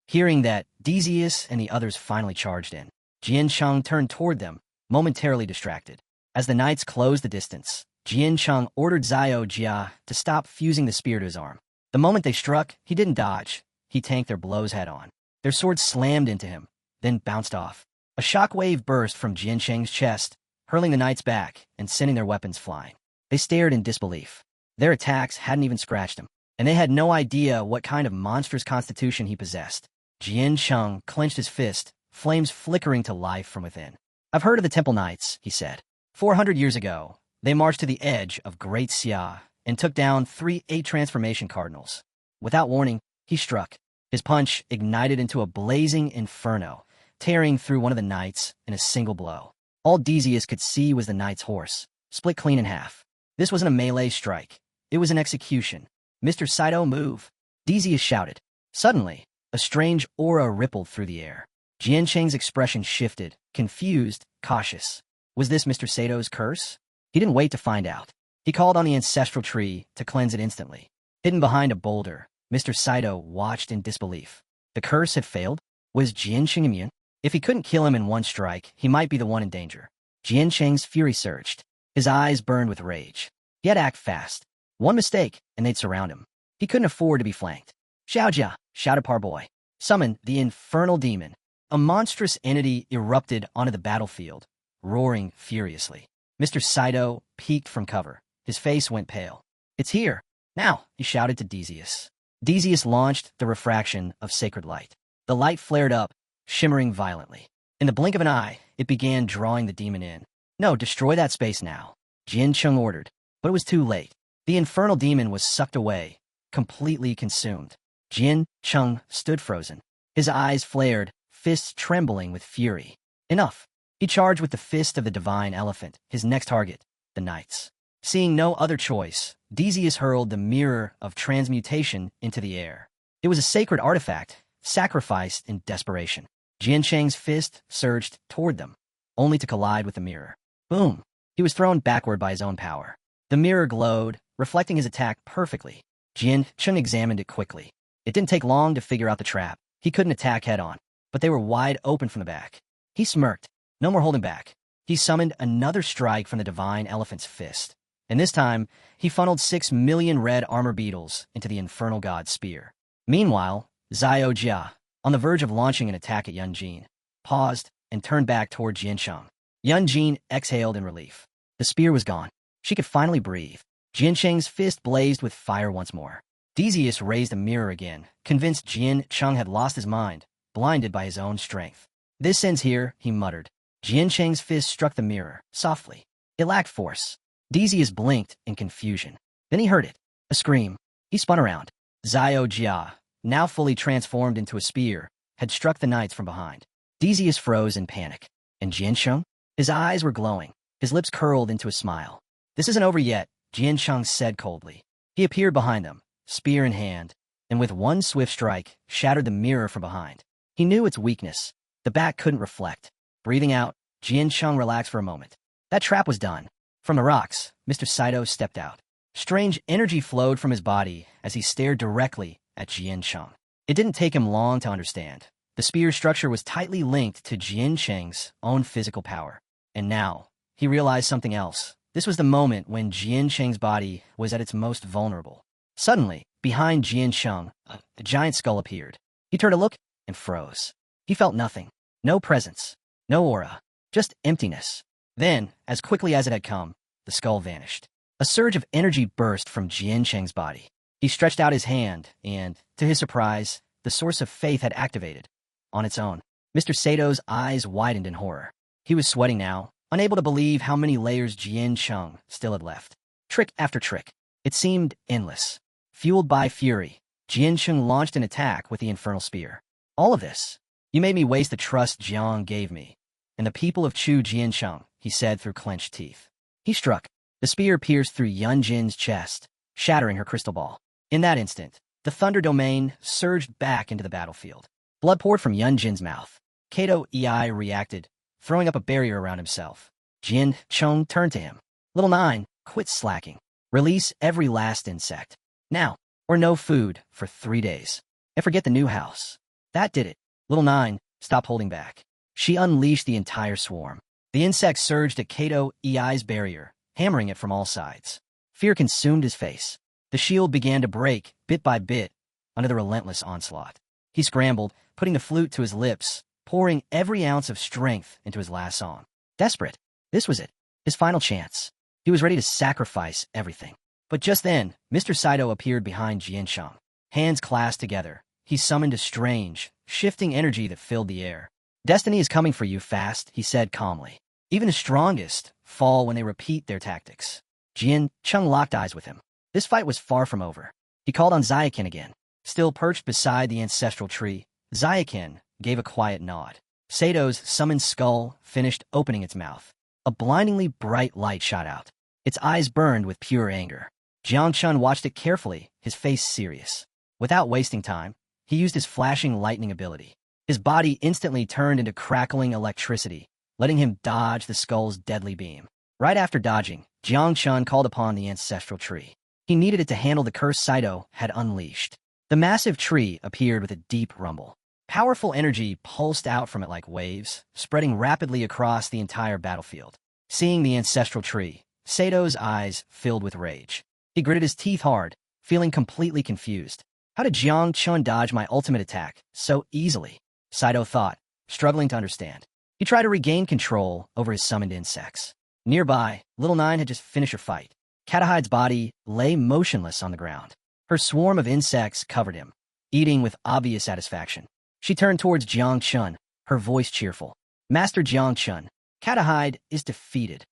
Hearing that, Decius and the others finally charged in. Jian Cheng turned toward them, momentarily distracted. As the knights closed the distance, Jian Cheng ordered Xiao Jia to stop fusing the spear to his arm. The moment they struck, he didn't dodge. He tanked their blows head-on. Their swords slammed into him, then bounced off. A shockwave burst from Jian Cheng's chest, hurling the knights back and sending their weapons flying. They stared in disbelief. Their attacks hadn't even scratched him, and they had no idea what kind of monstrous constitution he possessed. Jian Cheng clenched his fist, flames flickering to life from within. I've heard of the Temple Knights, he said. 400 years ago, they marched to the edge of Great Xia and took down 3 8-transformation cardinals. Without warning, he struck. His punch ignited into a blazing inferno, tearing through one of the knights in a single blow. All Decius could see was the knight's horse, split clean in half. This wasn't a melee strike. It was an execution. Mr. Saito, move. Decius shouted. Suddenly, a strange aura rippled through the air. Jian Cheng's expression shifted, confused, cautious. Was this Mr. Sato's curse? He didn't wait to find out. He called on the ancestral tree to cleanse it instantly. Hidden behind a boulder, Mr. Saito watched in disbelief. The curse had failed? Was Jian Cheng immune? If he couldn't kill him in one strike, he might be the one in danger. Jian Cheng's fury surged. His eyes burned with rage. He had to act fast. One mistake, and they'd surround him. He couldn't afford to be flanked. Xiaojia, shouted Parboy. Summon the infernal demon. A monstrous entity erupted onto the battlefield, roaring furiously. Mr. Saito peeked from cover. His face went pale. It's here. Now, he shouted to Decius. Decius launched the refraction of sacred light. The light flared up, shimmering violently. In the blink of an eye, it began drawing the demon in. No, destroy that space now, Jian Cheng ordered. But it was too late. The infernal demon was sucked away, completely consumed. Jian Cheng stood frozen. His eyes flared, fists trembling with fury. Enough. He charged with the fist of the divine elephant, his next target, the knights. Seeing no other choice, Decius hurled the mirror of transmutation into the air. It was a sacred artifact, sacrificed in desperation. Jian Cheng's fist surged toward them, only to collide with the mirror. Boom! He was thrown backward by his own power. The mirror glowed, reflecting his attack perfectly. Jian Cheng examined it quickly. It didn't take long to figure out the trap. He couldn't attack head-on, but they were wide open from the back. He smirked. No more holding back. He summoned another strike from the divine elephant's fist. And this time, he funneled 6 million red armor beetles into the infernal god's spear. Meanwhile, Xiao Jia, on the verge of launching an attack at Yun Jin, paused and turned back toward Jian Cheng. Yun Jin exhaled in relief. The spear was gone. She could finally breathe. Jian Cheng's fist blazed with fire once more. Decius raised a mirror again, convinced Jian Cheng had lost his mind, blinded by his own strength. This ends here, he muttered. Jian Cheng's fist struck the mirror, softly. It lacked force. Decius blinked in confusion. Then he heard it. A scream. He spun around. Xiao Jia, now fully transformed into a spear, had struck the knights from behind. Decius froze in panic. And Jian Cheng? His eyes were glowing. His lips curled into a smile. This isn't over yet, Jian Cheng said coldly. He appeared behind them, spear in hand, and with one swift strike, shattered the mirror from behind. He knew its weakness. The back couldn't reflect. Breathing out, Jian Cheng relaxed for a moment. That trap was done. From the rocks, Mr. Saito stepped out. Strange energy flowed from his body as he stared directly at Jian Cheng. It didn't take him long to understand. The spear's structure was tightly linked to Jian Cheng's own physical power. And now, he realized something else. This was the moment when Jian Cheng's body was at its most vulnerable. Suddenly, behind Jian Cheng, a giant skull appeared. He turned to look and froze. He felt nothing. No presence. No aura. Just emptiness. Then, as quickly as it had come, the skull vanished. A surge of energy burst from Jian Cheng's body. He stretched out his hand, and, to his surprise, the source of faith had activated. On its own. Mr. Sato's eyes widened in horror. He was sweating now, unable to believe how many layers Jian Cheng still had left. Trick after trick. It seemed endless. Fueled by fury, Jian Cheng launched an attack with the infernal spear. All of this. You made me waste the trust Jiang gave me. And the people of Chu Jian Cheng, he said through clenched teeth. He struck. The spear pierced through Yun Jin's chest, shattering her crystal ball. In that instant, the Thunder Domain surged back into the battlefield. Blood poured from Yun Jin's mouth. Kato Ei reacted, throwing up a barrier around himself. Jian Cheng turned to him. Little Nine, quit slacking. Release every last insect. Now, or no food for 3 days. And forget the new house. That did it. Little Nine, stop holding back. She unleashed the entire swarm. The insects surged at Kato Ei's barrier, hammering it from all sides. Fear consumed his face. The shield began to break, bit by bit, under the relentless onslaught. He scrambled, putting the flute to his lips, pouring every ounce of strength into his last song. Desperate. This was it. His final chance. He was ready to sacrifice everything. But just then, Mr. Saito appeared behind Jian Cheng. Hands clasped together, he summoned a strange, shifting energy that filled the air. Destiny is coming for you fast, he said calmly. Even the strongest fall when they repeat their tactics. Jian Cheng locked eyes with him. This fight was far from over. He called on Zayakin again. Still perched beside the ancestral tree, Zayakin gave a quiet nod. Sato's summoned skull finished opening its mouth. A blindingly bright light shot out. Its eyes burned with pure anger. Jiang Chun watched it carefully, his face serious. Without wasting time, he used his flashing lightning ability. His body instantly turned into crackling electricity, letting him dodge the skull's deadly beam. Right after dodging, Jiang Chun called upon the ancestral tree. He needed it to handle the curse Saito had unleashed. The massive tree appeared with a deep rumble. Powerful energy pulsed out from it like waves, spreading rapidly across the entire battlefield. Seeing the ancestral tree, Sato's eyes filled with rage. He gritted his teeth hard, feeling completely confused. How did Jiang Chun dodge my ultimate attack so easily? Saito thought, struggling to understand. He tried to regain control over his summoned insects. Nearby, Little Nine had just finished her fight. Catahide's body lay motionless on the ground. Her swarm of insects covered him, eating with obvious satisfaction. She turned towards Jiang Chun, her voice cheerful. Master Jiang Chun, Katahide is defeated.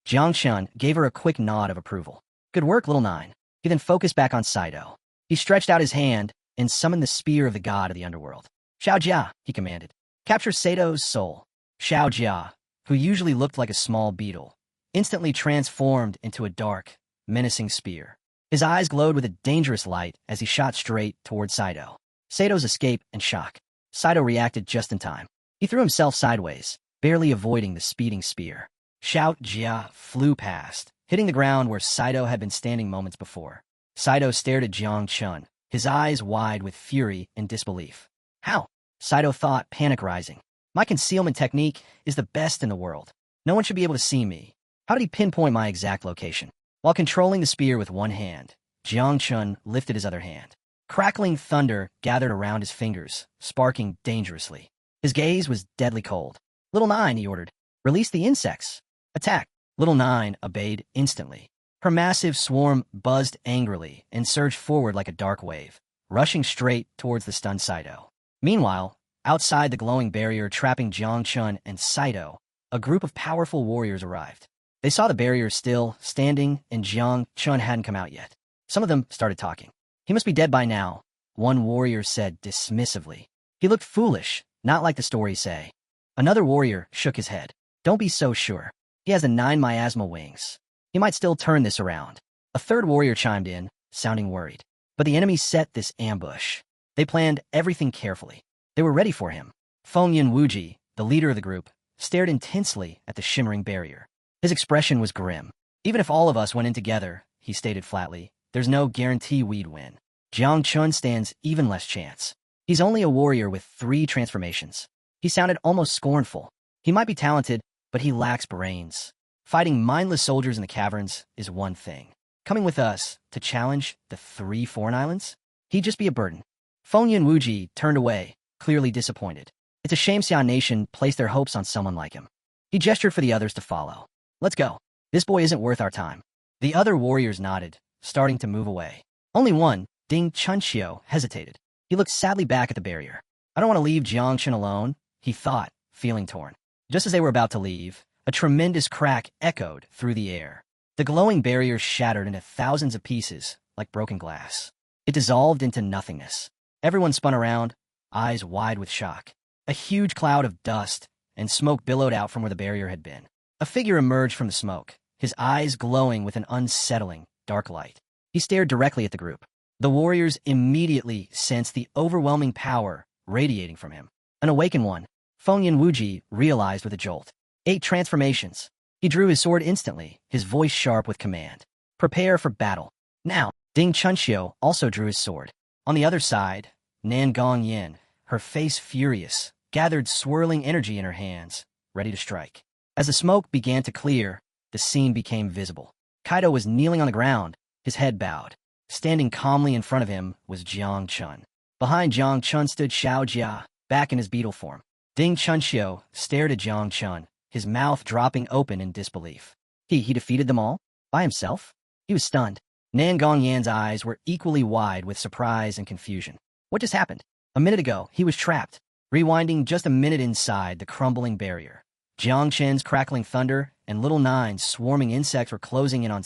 Jiang Chun gave her a quick nod of approval. Good work, little nine. He then focused back on Saito. He stretched out his hand and summoned the spear of the god of the underworld. Xiao Jia, he commanded. Capture Sato's soul. Xiao Jia, who usually looked like a small beetle, instantly transformed into a dark, menacing spear. His eyes glowed with a dangerous light as he shot straight toward Saito. Sato's escape and shock. Saito reacted just in time. He threw himself sideways, barely avoiding the speeding spear. Xiao Jia flew past, hitting the ground where Saito had been standing moments before. Saito stared at Jiang Chun, his eyes wide with fury and disbelief. How? Saito thought, panic rising. My concealment technique is the best in the world. No one should be able to see me. How did he pinpoint my exact location? While controlling the spear with one hand, Jiang Chun lifted his other hand. Crackling thunder gathered around his fingers, sparking dangerously. His gaze was deadly cold. Little Nine, he ordered. Release the insects. Attack. Little Nine obeyed instantly. Her massive swarm buzzed angrily and surged forward like a dark wave, rushing straight towards the stunned Saito. Meanwhile, outside the glowing barrier trapping Jiang Chun and Saito, a group of powerful warriors arrived. They saw the barrier still standing and Jiang Chun hadn't come out yet. Some of them started talking. He must be dead by now, one warrior said dismissively. He looked foolish, not like the stories say. Another warrior shook his head. Don't be so sure. He has the 9 miasma wings. He might still turn this around. A third warrior chimed in, sounding worried. But the enemy set this ambush. They planned everything carefully. They were ready for him. Fengyan Wuji, the leader of the group, stared intensely at the shimmering barrier. His expression was grim. Even if all of us went in together, he stated flatly, there's no guarantee we'd win. Jiang Chun stands even less chance. He's only a warrior with 3 transformations. He sounded almost scornful. He might be talented, but he lacks brains. Fighting mindless soldiers in the caverns is one thing. Coming with us to challenge the 3 foreign islands? He'd just be a burden. Fengyan Wuji turned away, clearly disappointed. It's a shame Xian Nation placed their hopes on someone like him. He gestured for the others to follow. Let's go. This boy isn't worth our time. The other warriors nodded, starting to move away. Only one, Ding Chunxiu, hesitated. He looked sadly back at the barrier. I don't want to leave Jiang Chun alone, he thought, feeling torn. Just as they were about to leave, a tremendous crack echoed through the air. The glowing barrier shattered into thousands of pieces, like broken glass. It dissolved into nothingness. Everyone spun around, eyes wide with shock. A huge cloud of dust and smoke billowed out from where the barrier had been. A figure emerged from the smoke, his eyes glowing with an unsettling, dark light. He stared directly at the group. The warriors immediately sensed the overwhelming power radiating from him. An awakened one, Fengyan Wuji realized with a jolt. 8 transformations. He drew his sword instantly, his voice sharp with command. Prepare for battle. Now, Ding Chunxiu also drew his sword. On the other side, Nan Gongyin, her face furious, gathered swirling energy in her hands, ready to strike. As the smoke began to clear, the scene became visible. Kaido was kneeling on the ground, his head bowed. Standing calmly in front of him was Jiang Chun. Behind Jiang Chun stood Xiao Jia, back in his beetle form. Ding Chunxiu stared at Jiang Chun, his mouth dropping open in disbelief. He defeated them all? By himself? He was stunned. Nan Gongyan's eyes were equally wide with surprise and confusion. What just happened? A minute ago, he was trapped, rewinding just a minute inside the crumbling barrier. Jiang Chen's crackling thunder and Little Nine's swarming insects were closing in on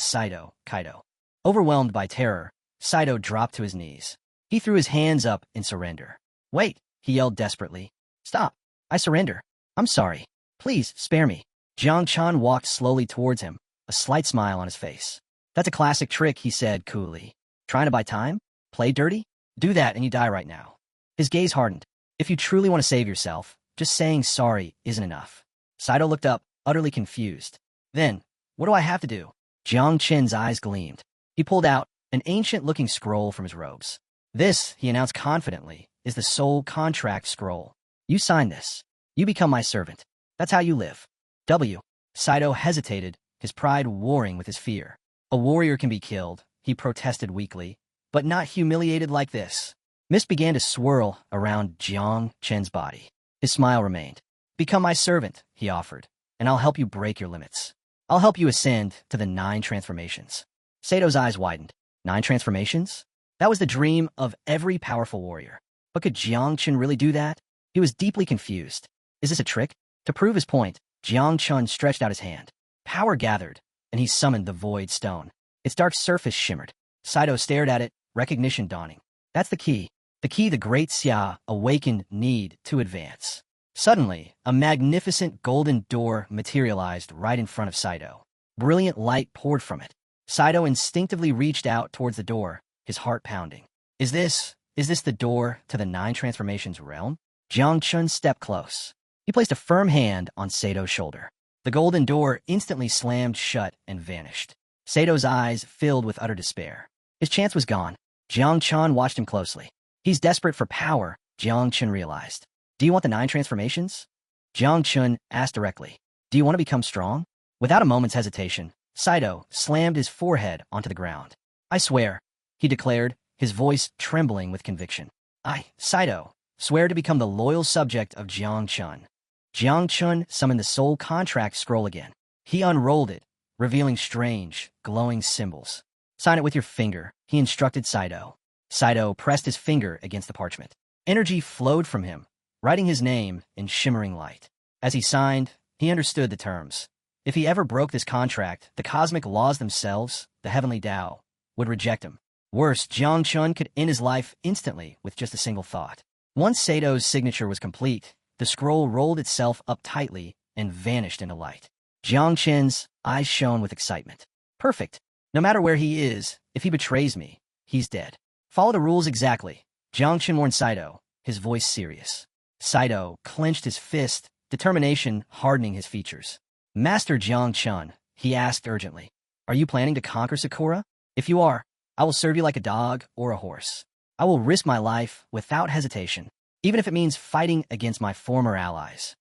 Kaido. Overwhelmed by terror, Saito dropped to his knees. He threw his hands up in surrender. Wait, he yelled desperately. Stop. I surrender. I'm sorry. Please, spare me. Jiang Chun walked slowly towards him, a slight smile on his face. That's a classic trick, he said coolly. Trying to buy time? Play dirty? Do that and you die right now. His gaze hardened. If you truly want to save yourself, just saying sorry isn't enough. Saito looked up, utterly confused. Then, what do I have to do? Jiang Chen's eyes gleamed. He pulled out an ancient-looking scroll from his robes. This, he announced confidently, is the soul contract scroll. You sign this. You become my servant. That's how you live. Saito hesitated, his pride warring with his fear. A warrior can be killed, he protested weakly, but not humiliated like this. Mist began to swirl around Jiang Chen's body. His smile remained. Become my servant, he offered, and I'll help you break your limits. I'll help you ascend to the 9 transformations. Sato's eyes widened. 9 transformations? That was the dream of every powerful warrior. But could Jiang Chen really do that? He was deeply confused. Is this a trick? To prove his point, Jiang Chun stretched out his hand. Power gathered, and he summoned the Void Stone. Its dark surface shimmered. Saito stared at it, recognition dawning. That's the key. The key the great Xiao awakened need to advance. Suddenly, a magnificent golden door materialized right in front of Saito. Brilliant light poured from it. Saito instinctively reached out towards the door, his heart pounding. Is this the door to the 9 transformations realm? Jiang Chun stepped close. He placed a firm hand on Sato's shoulder. The golden door instantly slammed shut and vanished. Sato's eyes filled with utter despair. His chance was gone. Jiang Chun watched him closely. He's desperate for power, Jiang Chun realized. Do you want the 9 transformations? Jiang Chun asked directly. Do you want to become strong? Without a moment's hesitation, Saito slammed his forehead onto the ground. I swear, he declared, his voice trembling with conviction. Saito, swear to become the loyal subject of Jiang Chun. Jiang Chun summoned the soul contract scroll again. He unrolled it, revealing strange, glowing symbols. Sign it with your finger, he instructed Saito. Saito pressed his finger against the parchment. Energy flowed from him, writing his name in shimmering light. As he signed, he understood the terms. If he ever broke this contract, the cosmic laws themselves, the heavenly Tao, would reject him. Worse, Jiang Chun could end his life instantly with just a single thought. Once Sato's signature was complete, the scroll rolled itself up tightly and vanished into light. Jiang Chun's eyes shone with excitement. Perfect. No matter where he is, if he betrays me, he's dead. Follow the rules exactly, Jiang Chun warned Saito, his voice serious. Saito clenched his fist, determination hardening his features. Master Jiang Chun, he asked urgently, are you planning to conquer Sakura? If you are, I will serve you like a dog or a horse. I will risk my life without hesitation, even if it means fighting against my former allies.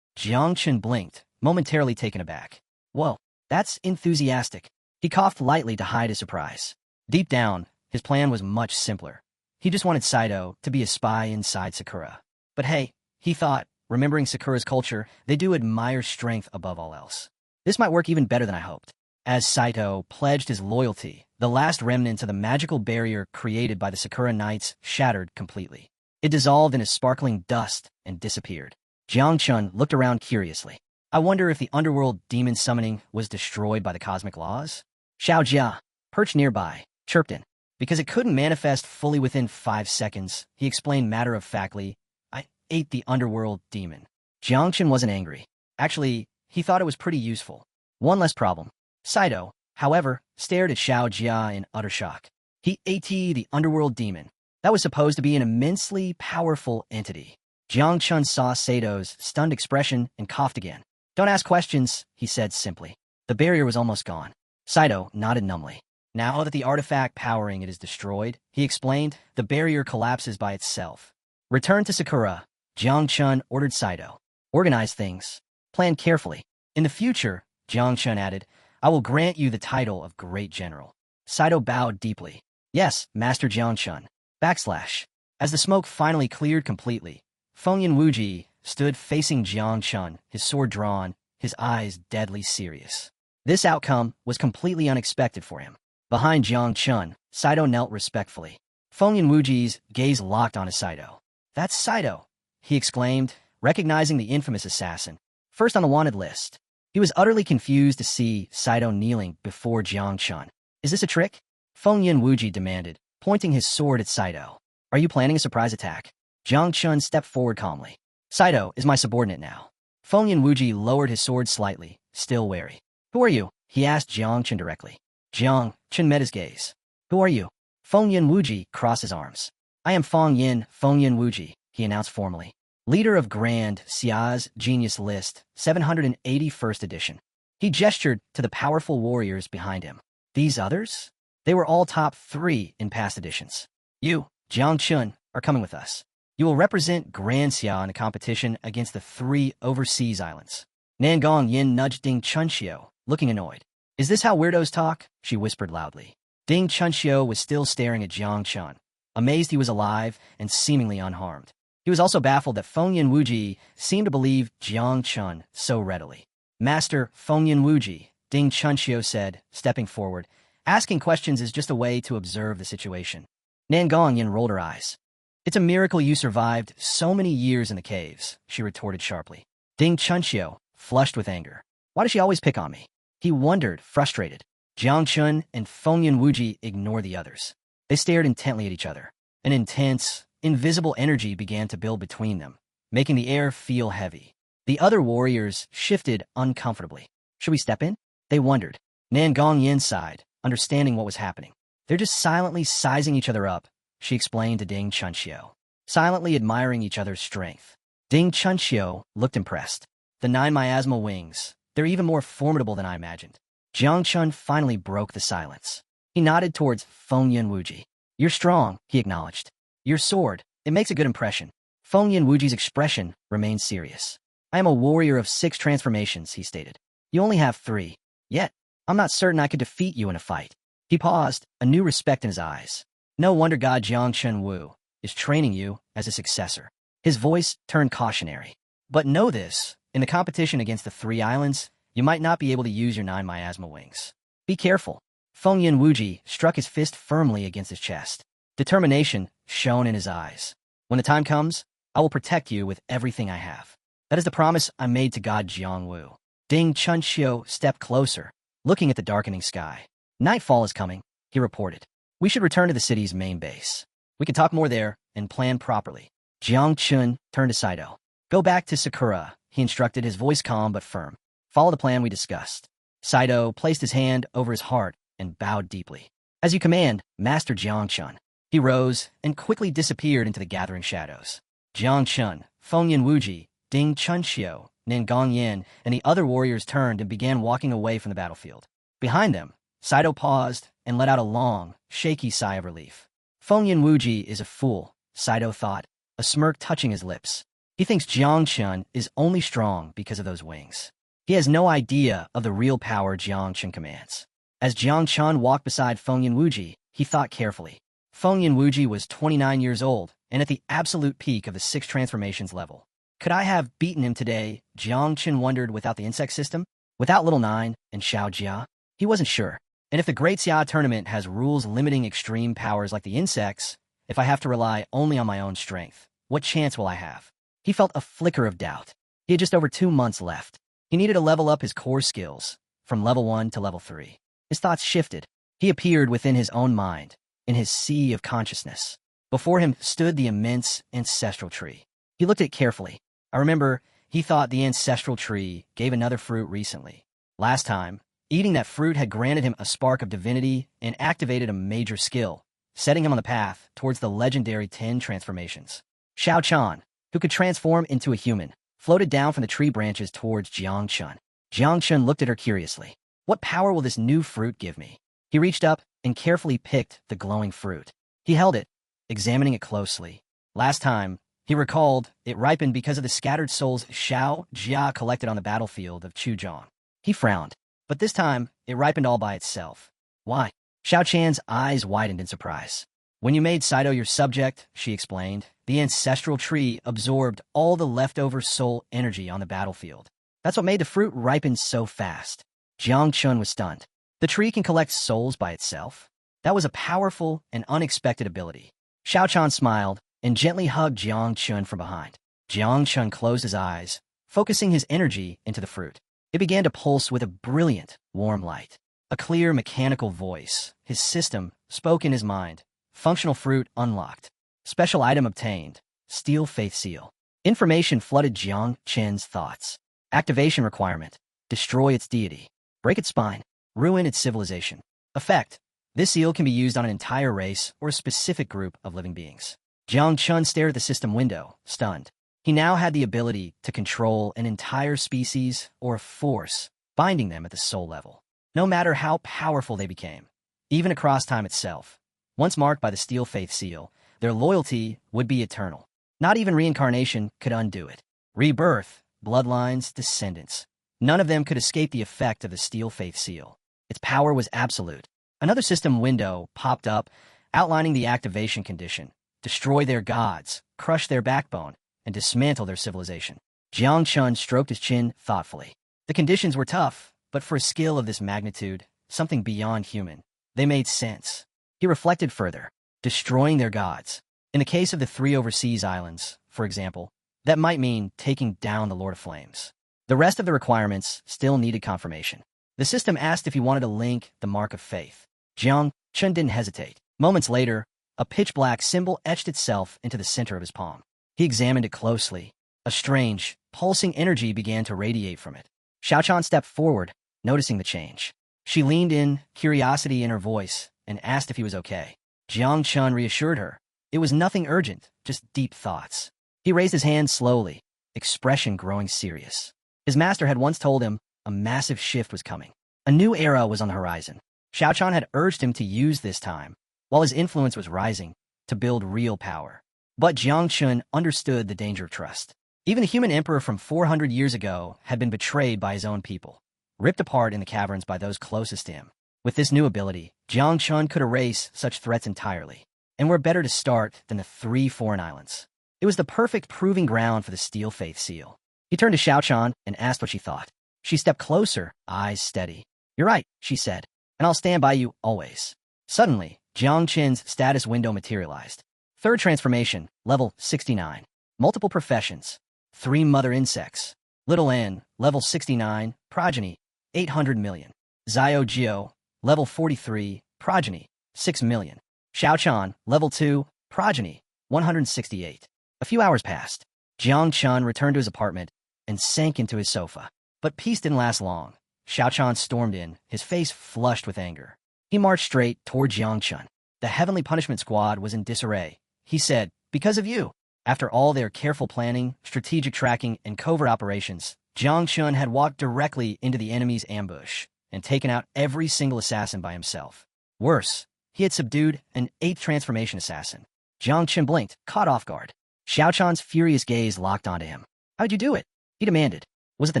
Jiang Chun blinked, momentarily taken aback. Whoa, that's enthusiastic. He coughed lightly to hide his surprise. Deep down, his plan was much simpler. He just wanted Saito to be a spy inside Sakura. But hey, he thought, remembering Sakura's culture, they do admire strength above all else. This might work even better than I hoped. As Saito pledged his loyalty, the last remnants of the magical barrier created by the Sakura Knights shattered completely. It dissolved in a sparkling dust and disappeared. Jiang Chun looked around curiously. I wonder if the underworld demon summoning was destroyed by the cosmic laws? Xiao Jia, perched nearby, chirped in. Because it couldn't manifest fully within 5 seconds, he explained matter-of-factly, I ate the underworld demon. Jiang Chun wasn't angry. Actually, he thought it was pretty useful. One less problem. Saito, however, stared at Xiao Jia in utter shock. He ate the underworld demon. That was supposed to be an immensely powerful entity. Jiang Chun saw Sato's stunned expression and coughed again. Don't ask questions, he said simply. The barrier was almost gone. Saito nodded numbly. Now that the artifact powering it is destroyed, he explained, the barrier collapses by itself. Return to Sakura, Jiang Chun ordered Saito. Organize things. Plan carefully. In the future, Jiang Chun added, I will grant you the title of Great General. Saito bowed deeply. Yes, Master Jiang Chun. As the smoke finally cleared completely, Fengyan Wuji stood facing Jiang Chun, his sword drawn, his eyes deadly serious. This outcome was completely unexpected for him. Behind Jiang Chun, Saito knelt respectfully. Fengyan Wuji's gaze locked onto Saito. That's Saito, he exclaimed, recognizing the infamous assassin, first on the wanted list. He was utterly confused to see Saito kneeling before Jiang Chun. Is this a trick? Fengyan Wuji demanded, pointing his sword at Saito. Are you planning a surprise attack? Jiang Chun stepped forward calmly. Saito is my subordinate now. Fengyan Wuji lowered his sword slightly, still wary. Who are you? He asked Jiang Chun directly. Jiang Chun met his gaze. Who are you? Fengyan Wuji crossed his arms. I am Fengyan Wuji, he announced formally. Leader of Grand Xiao's Genius List, 781st edition. He gestured to the powerful warriors behind him. These others? They were all top 3 in past editions. You, Jiang Chun, are coming with us. You will represent Grand Xiao in a competition against the 3 overseas islands. Nangong Yin nudged Ding Chunxiu, looking annoyed. Is this how weirdos talk? She whispered loudly. Ding Chunxiu was still staring at Jiang Chun, amazed he was alive and seemingly unharmed. He was also baffled that Fengyan Wuji seemed to believe Jiang Chun so readily. Master Fengyan Wuji, Ding Chunxiu said, stepping forward. Asking questions is just a way to observe the situation. Nangong Yin rolled her eyes. It's a miracle you survived so many years in the caves, she retorted sharply. Ding Chunxiu, flushed with anger. Why does she always pick on me? He wondered, frustrated. Jiang Chun and Fengyan Wuji ignored the others. They stared intently at each other. An intense, invisible energy began to build between them, making the air feel heavy. The other warriors shifted uncomfortably. Should we step in? They wondered. Nan Gongyin sighed, understanding what was happening. They're just silently sizing each other up, she explained to Ding Chunxiu, silently admiring each other's strength. Ding Chunxiu looked impressed. The 9 miasmal wings, they're even more formidable than I imagined. Jiang Chun finally broke the silence. He nodded towards Fengyan Wuji. You're strong, he acknowledged. Your sword, it makes a good impression. Fengyan Wuji's expression remained serious. I am a warrior of 6 transformations, he stated. You only have 3. Yet, I'm not certain I could defeat you in a fight. He paused, a new respect in his eyes. No wonder God Jiang Chun Wu is training you as a successor. His voice turned cautionary. But know this, in the competition against the 3 islands, you might not be able to use your 9 miasma wings. Be careful. Fengyan Wuji struck his fist firmly against his chest. Determination shone in his eyes. When the time comes, I will protect you with everything I have. That is the promise I made to God Jiang Wu. Ding Chunxiu stepped closer, looking at the darkening sky. Nightfall is coming, he reported. We should return to the city's main base. We can talk more there and plan properly. Jiang Chun turned to Saito. Go back to Sakura, he instructed, his voice calm but firm. Follow the plan we discussed. Saito placed his hand over his heart and bowed deeply. As you command, Master Jiang Chun. He rose and quickly disappeared into the gathering shadows. Jiang Chun, Fengyan Wuji, Ding Chunxiu, Nin Gongyin, and the other warriors turned and began walking away from the battlefield. Behind them, Saito paused and let out a long, shaky sigh of relief. Fengyan Wuji is a fool, Saito thought, a smirk touching his lips. He thinks Jiang Chun is only strong because of those wings. He has no idea of the real power Jiang Chun commands. As Jiang Chun walked beside Fengyan Wuji, he thought carefully. Fengyan Wuji was 29 years old and at the absolute peak of the 6 transformations level. Could I have beaten him today, Jiang Chun wondered, without the insect system? Without Little Nine and Xiao Jia? He wasn't sure. And if the Great Xia tournament has rules limiting extreme powers like the insects, if I have to rely only on my own strength, what chance will I have? He felt a flicker of doubt. He had just over 2 months left. He needed to level up his core skills, from level 1 to level 3. His thoughts shifted. He appeared within his own mind, in his sea of consciousness. Before him stood the immense ancestral tree. He looked at it carefully. I remember, he thought the ancestral tree gave another fruit recently. Last time, eating that fruit had granted him a spark of divinity and activated a major skill, setting him on the path towards the legendary 10 transformations. Xiao Chan, who could transform into a human, floated down from the tree branches towards Jiang Chun. Jiang Chun looked at her curiously. What power will this new fruit give me? He reached up and carefully picked the glowing fruit. He held it, examining it closely. Last time, he recalled, it ripened because of the scattered souls Xiao Jia collected on the battlefield of Chuzhong. He frowned, but this time, it ripened all by itself. Why? Xiao Chan's eyes widened in surprise. When you made Saito your subject, she explained, the ancestral tree absorbed all the leftover soul energy on the battlefield. That's what made the fruit ripen so fast. Jiang Chun was stunned. The tree can collect souls by itself? That was a powerful and unexpected ability. Xiao Chan smiled and gently hugged Jiang Chun from behind. Jiang Chun closed his eyes, focusing his energy into the fruit. It began to pulse with a brilliant, warm light. A clear, mechanical voice, his system, spoke in his mind. Functional fruit unlocked. Special item obtained. Steel Faith Seal. Information flooded Jiang Chun's thoughts. Activation requirement. Destroy its deity. Break its spine. Ruin its civilization. Effect. This seal can be used on an entire race or a specific group of living beings. Jiang Chun stared at the system window, stunned. He now had the ability to control an entire species or a force, binding them at the soul level. No matter how powerful they became, even across time itself, once marked by the Steel Faith Seal, their loyalty would be eternal. Not even reincarnation could undo it. Rebirth, bloodlines, descendants. None of them could escape the effect of the Steel Faith Seal. Its power was absolute. Another system window popped up, outlining the activation condition. Destroy their gods, crush their backbone, and dismantle their civilization. Jiang Chun stroked his chin thoughtfully. The conditions were tough, but for a skill of this magnitude, something beyond human, they made sense. He reflected further. Destroying their gods. In the case of the 3 overseas islands, for example, That might mean taking down the Lord of Flames. The rest of the requirements still needed confirmation. The system asked if he wanted to link the Mark of Faith. Jiang Chun didn't hesitate. Moments later, a pitch-black symbol etched itself into the center of his palm. He examined it closely. A strange, pulsing energy began to radiate from it. Xiao stepped forward, noticing the change. She leaned in, curiosity in her voice, and asked if he was okay. Jiang Chun reassured her. It was nothing urgent, just deep thoughts. He raised his hand slowly, expression growing serious. His master had once told him a massive shift was coming. A new era was on the horizon. Xiao had urged him to use this time, while his influence was rising, to build real power. But Jiang Chun understood the danger of trust. Even the human emperor from 400 years ago had been betrayed by his own people, ripped apart in the caverns by those closest to him. With this new ability, Jiang Chun could erase such threats entirely. And where better to start than the 3 foreign islands? It was the perfect proving ground for the Steel Faith seal. He turned to Xiao and asked what she thought. She stepped closer, eyes steady. "You're right," she said, "and I'll stand by you always." Suddenly, Jiang Chen's status window materialized. Third transformation, level 69. Multiple professions. 3 mother insects. Little N, level 69, progeny, 800 million. Xiao Jiao, level 43, progeny, 6 million. Xiao level 2, progeny, 168. A few hours passed. Jiang Chun returned to his apartment and sank into his sofa. But peace didn't last long. Xiao stormed in, his face flushed with anger. He marched straight toward Jiang Chun. The Heavenly Punishment Squad was in disarray. He said, "Because of you." After all their careful planning, strategic tracking, and covert operations, Jiang Chun had walked directly into the enemy's ambush and taken out every single assassin by himself. Worse, he had subdued an 8th transformation assassin. Jiang Chun blinked, caught off guard. Xiao furious gaze locked onto him. "How'd you do it?" he demanded. "Was it the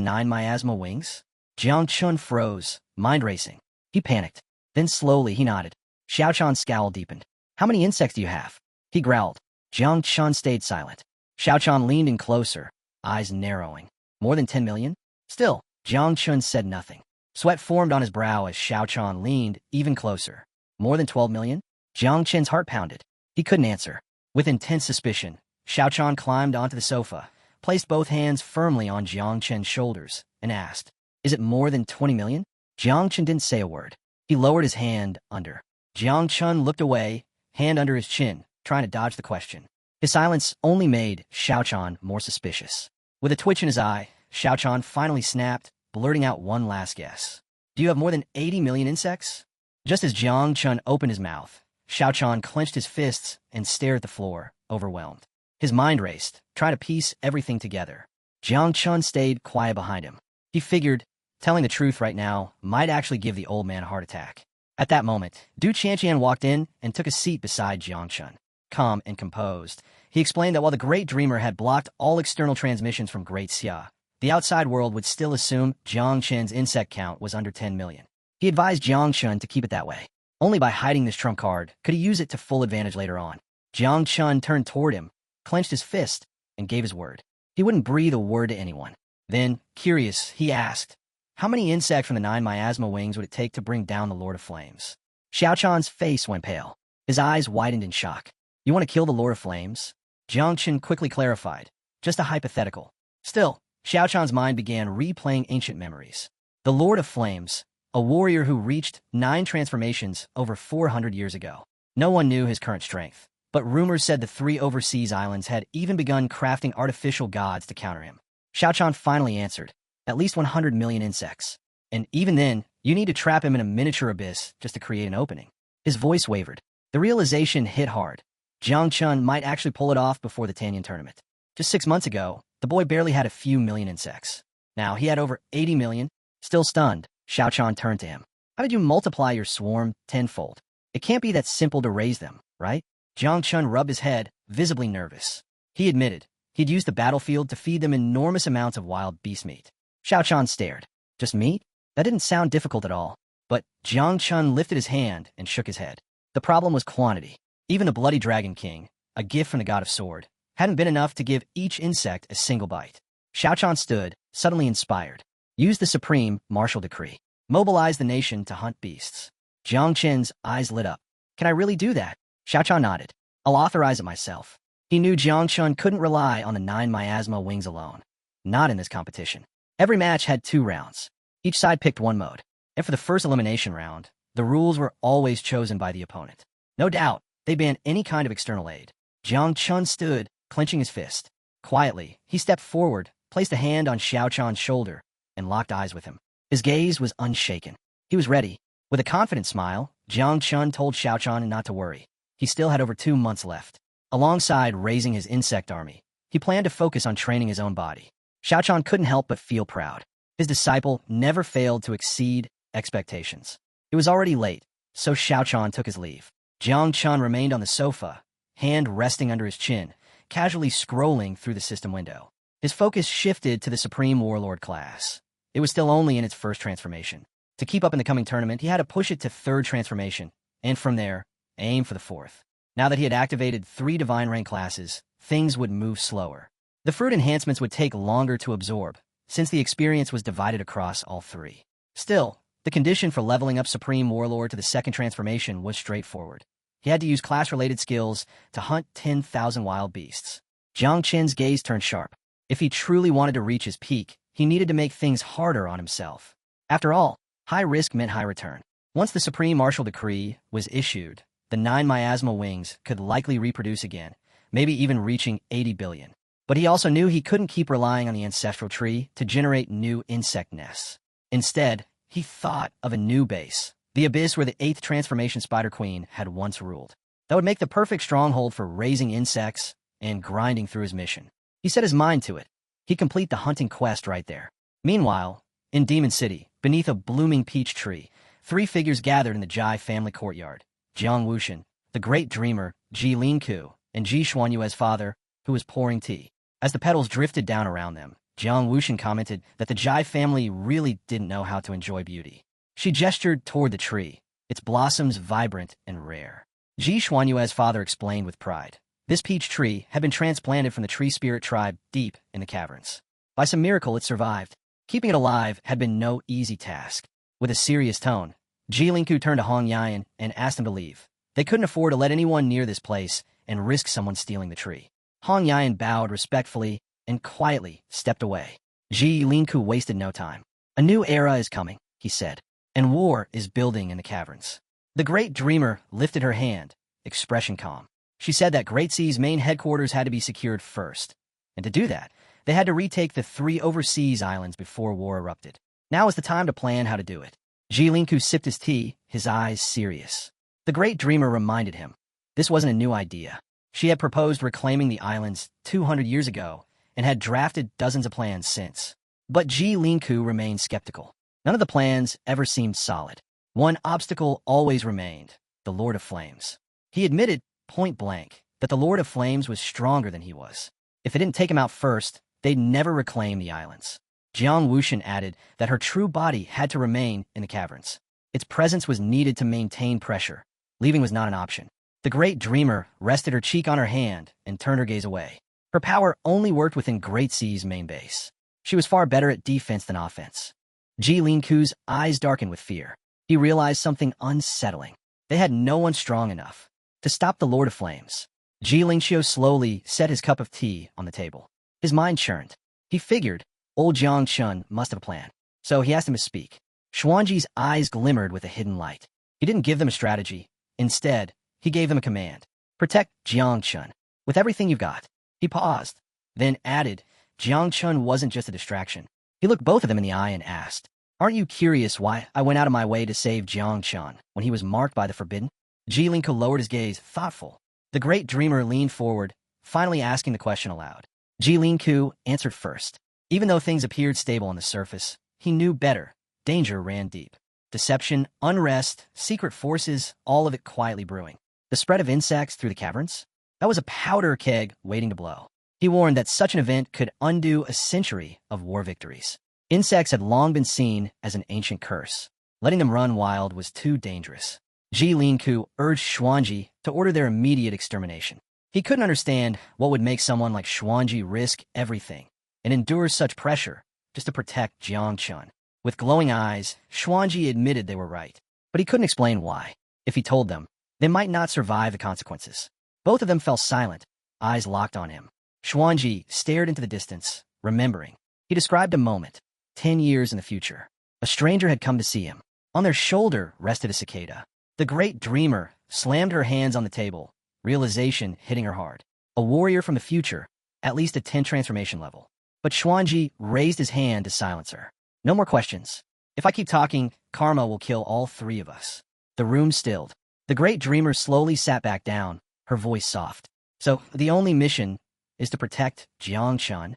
9 miasma wings?" Jiang Chun froze, mind racing. He panicked. Then slowly he nodded. Xiao scowl deepened. "How many insects do you have?" he growled. Jiang Chun stayed silent. Xiao leaned in closer, eyes narrowing. "More than 10 million? Still, Jiang Chun said nothing. Sweat formed on his brow as Xiao leaned even closer. "More than 12 million? Jiang Chun's heart pounded. He couldn't answer. With intense suspicion, Xiao climbed onto the sofa, placed both hands firmly on Jiang Chun's shoulders, and asked, "Is it more than 20 million? Jiang Chun didn't say a word. He lowered his hand under. Jiang Chun looked away, hand under his chin, trying to dodge the question. His silence only made Xiao more suspicious. With a twitch in his eye, Xiao finally snapped, blurting out one last guess. "Do you have more than 80 million insects?" Just as Jiang Chun opened his mouth, Xiao clenched his fists and stared at the floor, overwhelmed. His mind raced, trying to piece everything together. Jiang Chun stayed quiet behind him. He figured, telling the truth right now might actually give the old man a heart attack. At that moment, Du Qianqian walked in and took a seat beside Jiang Chun. Calm and composed, he explained that while the Great Dreamer had blocked all external transmissions from Great Xia, the outside world would still assume Jiang Chun's insect count was under 10 million. He advised Jiang Chun to keep it that way. Only by hiding this trump card could he use it to full advantage later on. Jiang Chun turned toward him, clenched his fist, and gave his word. He wouldn't breathe a word to anyone. Then, curious, he asked, how many insects from the 9 miasma wings would it take to bring down the Lord of Flames? Xiao face went pale. His eyes widened in shock. You want to kill the Lord of Flames? Jiang Chun quickly clarified. Just a hypothetical. Still, Xiao mind began replaying ancient memories. The Lord of Flames, a warrior who reached 9 transformations over 400 years ago. No one knew his current strength, but rumors said the 3 overseas islands had even begun crafting artificial gods to counter him. Xiao finally answered, at least 100 million insects. And even then, you need to trap him in a miniature abyss just to create an opening. His voice wavered. The realization hit hard. Jiang Chun might actually pull it off before the Tian tournament. Just 6 months ago, the boy barely had a few million insects. Now he had over 80 million. Still stunned, Xiao turned to him. How did you multiply your swarm tenfold? It can't be that simple to raise them, right? Jiang Chun rubbed his head, visibly nervous. He admitted he'd used the battlefield to feed them enormous amounts of wild beast meat. Xiao stared. Just meat? That didn't sound difficult at all. But Jiang Chun lifted his hand and shook his head. The problem was quantity. Even the Bloody Dragon King, a gift from the God of Sword, hadn't been enough to give each insect a single bite. Xiao stood, suddenly inspired. Use the supreme martial decree. Mobilize the nation to hunt beasts. Jiang Chen's eyes lit up. Can I really do that? Xiao nodded. I'll authorize it myself. He knew Jiang Chun couldn't rely on the 9 miasma wings alone. Not in this competition. Every match had 2 rounds. Each side picked one mode. And for the first elimination round, the rules were always chosen by the opponent. No doubt, they banned any kind of external aid. Jiang Chun stood, clenching his fist. Quietly, he stepped forward, placed a hand on Xiao Chan's shoulder, and locked eyes with him. His gaze was unshaken. He was ready. With a confident smile, Jiang Chun told Xiao Chan not to worry. He still had over 2 months left. Alongside raising his insect army, he planned to focus on training his own body. Xiao Chan couldn't help but feel proud. His disciple never failed to exceed expectations. It was already late, so Xiao Chan took his leave. Jiang Chun remained on the sofa, hand resting under his chin, casually scrolling through the system window. His focus shifted to the Supreme Warlord class. It was still only in its first transformation. To keep up in the coming tournament, he had to push it to 3rd transformation, and from there, aim for the 4th. Now that he had activated 3 divine rank classes, things would move slower. The fruit enhancements would take longer to absorb, since the experience was divided across all 3. Still, the condition for leveling up Supreme Warlord to the 2nd transformation was straightforward. He had to use class-related skills to hunt 10,000 wild beasts. Jiang Chen's gaze turned sharp. If he truly wanted to reach his peak, he needed to make things harder on himself. After all, high risk meant high return. Once the Supreme Martial Decree was issued, the 9 miasma wings could likely reproduce again, maybe even reaching 80 billion. But he also knew he couldn't keep relying on the ancestral tree to generate new insect nests. Instead, he thought of a new base, the abyss where the 8th transformation Spider Queen had once ruled. That would make the perfect stronghold for raising insects and grinding through his mission. He set his mind to it. He'd complete the hunting quest right there. Meanwhile, in Demon City, beneath a blooming peach tree, 3 figures gathered in the Xiao family courtyard. Jiang Wuxian, the great dreamer, Ji Lingku, and Ji Xuanyue's father, who was pouring tea. As the petals drifted down around them, Jiang Wuxian commented that the Xiao family really didn't know how to enjoy beauty. She gestured toward the tree, its blossoms vibrant and rare. Ji Xuanyue's father explained with pride. This peach tree had been transplanted from the tree spirit tribe deep in the caverns. By some miracle, it survived. Keeping it alive had been no easy task. With a serious tone, Ji Lingku turned to Hong Yan and asked him to leave. They couldn't afford to let anyone near this place and risk someone stealing the tree. Hong Yan bowed respectfully and quietly stepped away. Ji Lingku wasted no time. A new era is coming, he said, and war is building in the caverns. The great dreamer lifted her hand, expression calm. She said that Great Sea's main headquarters had to be secured first, and to do that, they had to retake the 3 overseas islands before war erupted. Now is the time to plan how to do it. Ji Lingku sipped his tea, his eyes serious. The great dreamer reminded him. This wasn't a new idea. She had proposed reclaiming the islands 200 years ago and had drafted dozens of plans since. But Ji Lingku remained skeptical. None of the plans ever seemed solid. One obstacle always remained, the Lord of Flames. He admitted, point blank, that the Lord of Flames was stronger than he was. If they didn't take him out first, they'd never reclaim the islands. Jiang Wuxian added that her true body had to remain in the caverns. Its presence was needed to maintain pressure. Leaving was not an option. The great dreamer rested her cheek on her hand and turned her gaze away. Her power only worked within Great Sea's main base. She was far better at defense than offense. Ji Lingku's eyes darkened with fear. He realized something unsettling. They had no one strong enough to stop the Lord of Flames. Ji Lingxiu slowly set his cup of tea on the table. His mind churned. He figured old Jiang Chun must have a plan, so he asked him to speak. Xuanji's eyes glimmered with a hidden light. He didn't give them a strategy. Instead, he gave them a command. Protect Jiang Chun with everything you've got. He paused, then added, Jiang Chun wasn't just a distraction. He looked both of them in the eye and asked, aren't you curious why I went out of my way to save Jiang Chun when he was marked by the Forbidden? Ji Lingku lowered his gaze, thoughtful. The great dreamer leaned forward, finally asking the question aloud. Ji Lingku answered first. Even though things appeared stable on the surface, he knew better. Danger ran deep. Deception, unrest, secret forces, all of it quietly brewing. The spread of insects through the caverns? That was a powder keg waiting to blow. He warned that such an event could undo a century of war victories. Insects had long been seen as an ancient curse. Letting them run wild was too dangerous. Ji Lingku urged Xuanji to order their immediate extermination. He couldn't understand what would make someone like Xuanji risk everything and endure such pressure just to protect Jiang Chun. With glowing eyes, Xuanji admitted they were right, but he couldn't explain why. If he told them, they might not survive the consequences. Both of them fell silent, eyes locked on him. Xuanji stared into the distance, remembering. He described a moment, 10 years in the future. A stranger had come to see him. On their shoulder rested a cicada. The great dreamer slammed her hands on the table, realization hitting her hard. A warrior from the future, at least a 10 transformation level. But Xuanji raised his hand to silence her. No more questions. If I keep talking, karma will kill all three of us. The room stilled. The great dreamer slowly sat back down, her voice soft. So, the only mission is to protect Jiangchun?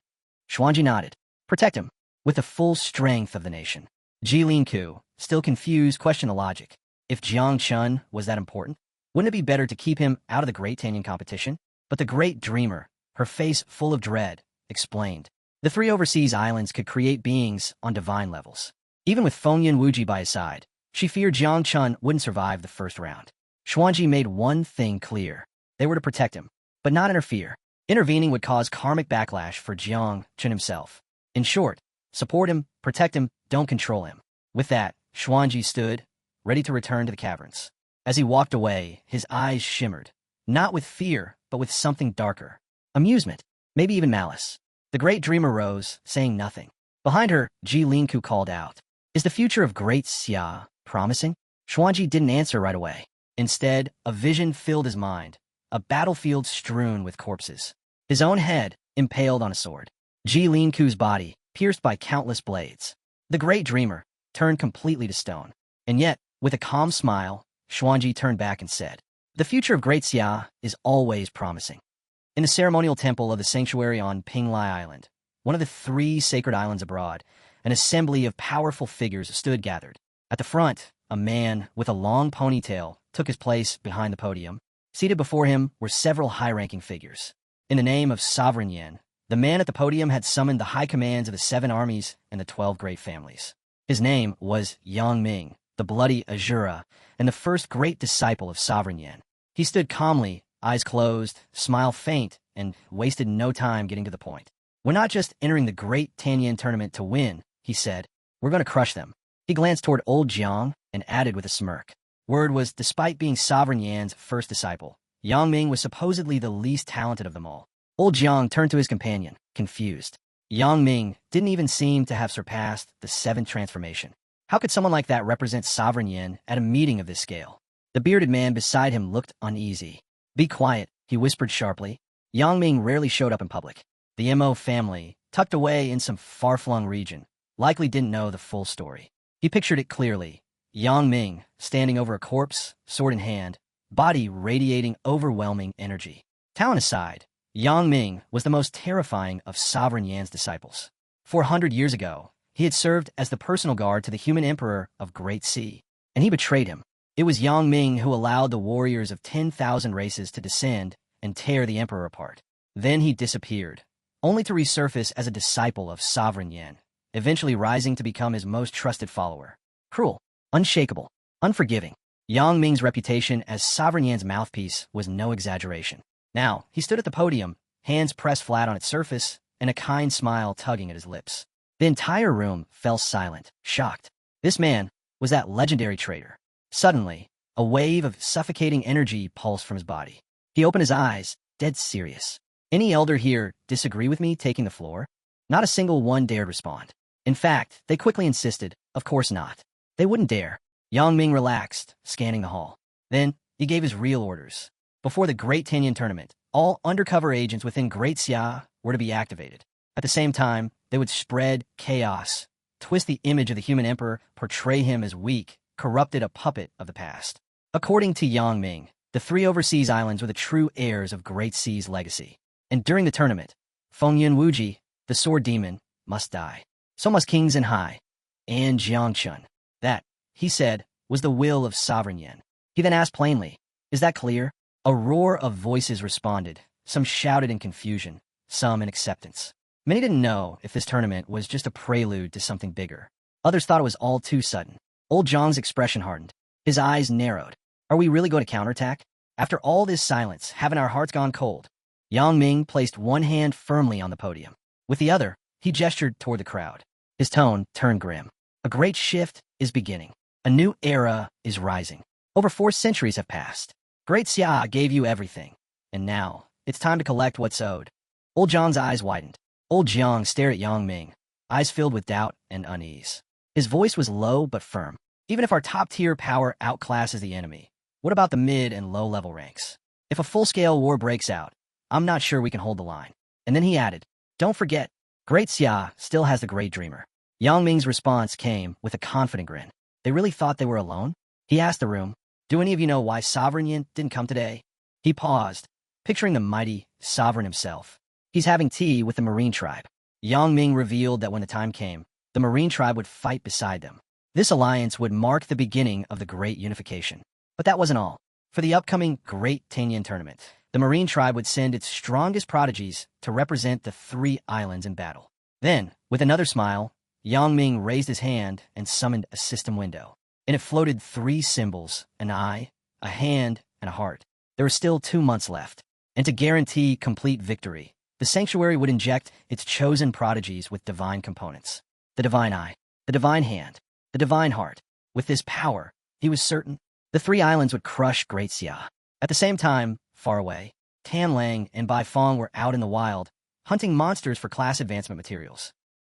Xuanji nodded. Protect him, with the full strength of the nation. Ji Linku, still confused, questioned the logic. If Jiangchun was that important, wouldn't it be better to keep him out of the Great Tian competition? But the great dreamer, her face full of dread, explained. The three overseas islands could create beings on divine levels. Even with Fengyan Wuji by his side, she feared Jiangchun wouldn't survive the first round. Xuanji made one thing clear. They were to protect him, but not interfere. Intervening would cause karmic backlash for Jiangchun himself. In short, support him, protect him, don't control him. With that, Xuanji stood, ready to return to the caverns. As he walked away, his eyes shimmered, not with fear, but with something darker. Amusement, maybe even malice. The great dreamer rose, saying nothing. Behind her, Ji Linku called out. Is the future of Great Xiao promising? Xuanji didn't answer right away. Instead, a vision filled his mind, a battlefield strewn with corpses. His own head, impaled on a sword. Ji Linku's body, pierced by countless blades. The great dreamer, turned completely to stone. And yet, with a calm smile, Xuanji turned back and said, the future of Great Xiao is always promising. In the ceremonial temple of the sanctuary on Pinglai Island, one of the 3 sacred islands abroad, an assembly of powerful figures stood gathered. At the front, a man with a long ponytail took his place behind the podium. Seated before him were several high-ranking figures. In the name of Sovereign Yan, the man at the podium had summoned the high commands of the 7 armies and the 12 great families. His name was Yang Ming, the bloody Azura, and the first great disciple of Sovereign Yan. He stood calmly, eyes closed, smile faint, and wasted no time getting to the point. We're not just entering the Great Tian tournament to win, he said. We're going to crush them. He glanced toward old Jiang and added with a smirk. Word was, despite being Sovereign Yan's first disciple, Yang Ming was supposedly the least talented of them all. Old Jiang turned to his companion, confused. Yang Ming didn't even seem to have surpassed the 7th transformation. How could someone like that represent Sovereign Yan at a meeting of this scale? The bearded man beside him looked uneasy. Be quiet, he whispered sharply. Yang Ming rarely showed up in public. The Mo family, tucked away in some far-flung region, likely didn't know the full story. He pictured it clearly. Yang Ming, standing over a corpse, sword in hand, body radiating overwhelming energy. Talent aside, Yang Ming was the most terrifying of Sovereign Yan's disciples. 400 years ago, he had served as the personal guard to the human emperor of Great Sea, and he betrayed him. It was Yang Ming who allowed the warriors of 10,000 races to descend and tear the emperor apart. Then he disappeared, only to resurface as a disciple of Sovereign Yan, eventually rising to become his most trusted follower. Cruel, unshakable, unforgiving. Yang Ming's reputation as Sovereign Yan's mouthpiece was no exaggeration. Now, he stood at the podium, hands pressed flat on its surface, and a kind smile tugging at his lips. The entire room fell silent, shocked. This man was that legendary traitor. Suddenly, a wave of suffocating energy pulsed from his body. He opened his eyes, dead serious. Any elder here disagree with me taking the floor? Not a single one dared respond. In fact, they quickly insisted, of course not. They wouldn't dare. Yang Ming relaxed, scanning the hall. Then, he gave his real orders. Before the Great Tian tournament, all undercover agents within Great Xiao were to be activated. At the same time, they would spread chaos, twist the image of the human emperor, portray him as weak, corrupted, a puppet of the past. According to Yang Ming, the 3 overseas islands were the true heirs of Great Sea's legacy. And during the tournament, Fengyan Wuji, the sword demon, must die. So must King Zhenhai and Jiangchun. That, he said, was the will of Sovereign Yan. He then asked plainly, is that clear? A roar of voices responded. Some shouted in confusion, some in acceptance. Many didn't know if this tournament was just a prelude to something bigger. Others thought it was all too sudden. Old Zhang's expression hardened. His eyes narrowed. Are we really going to counterattack? After all this silence, haven't our hearts gone cold? Yang Ming placed one hand firmly on the podium. With the other, he gestured toward the crowd. His tone turned grim. A great shift is beginning. A new era is rising. Over 4 centuries have passed. Great Xiao gave you everything. And now, It's time to collect what's owed. Old Jiang's eyes widened. Old Jiang stared at Yang Ming, eyes filled with doubt and unease. His voice was low but firm. Even if our top-tier power outclasses the enemy, what about the mid and low-level ranks? If a full-scale war breaks out, I'm not sure we can hold the line. And then he added, don't forget, Great Xiao still has the Great Dreamer. Yang Ming's response came with a confident grin. They really thought they were alone? He asked the room, do any of you know why Sovereign Yin didn't come today? He paused, picturing the mighty Sovereign himself. He's having tea with the Marine tribe. Yang Ming revealed that when the time came, the Marine tribe would fight beside them. This alliance would mark the beginning of the Great Unification. But that wasn't all. For the upcoming Great Tian tournament, the Marine tribe would send its strongest prodigies to represent the 3 islands in battle. Then, with another smile, Yang Ming raised his hand and summoned a system window. In it floated 3 symbols, an eye, a hand, and a heart. There were still 2 months left. And to guarantee complete victory, the sanctuary would inject its chosen prodigies with divine components. The divine eye, the divine hand, the divine heart. With this power, he was certain the 3 islands would crush Great Xiao. At the same time, far away, Tan Lang and Bai Fong were out in the wild, hunting monsters for class advancement materials.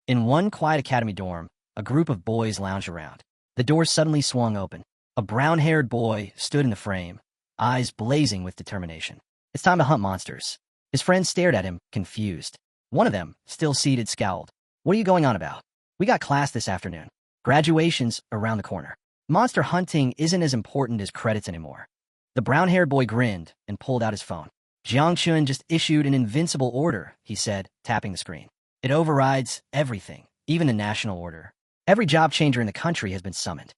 In one quiet academy dorm, a group of boys lounged around. The door suddenly swung open. A brown-haired boy stood in the frame, eyes blazing with determination. It's time to hunt monsters. His friends stared at him, confused. One of them, still seated, scowled. What are you going on about? We got class this afternoon. Graduation's around the corner. Monster hunting isn't as important as credits anymore. The brown-haired boy grinned and pulled out his phone. Jiang Chun just issued an invincible order, he said, tapping the screen. It overrides everything, even the national order. Every job changer in the country has been summoned.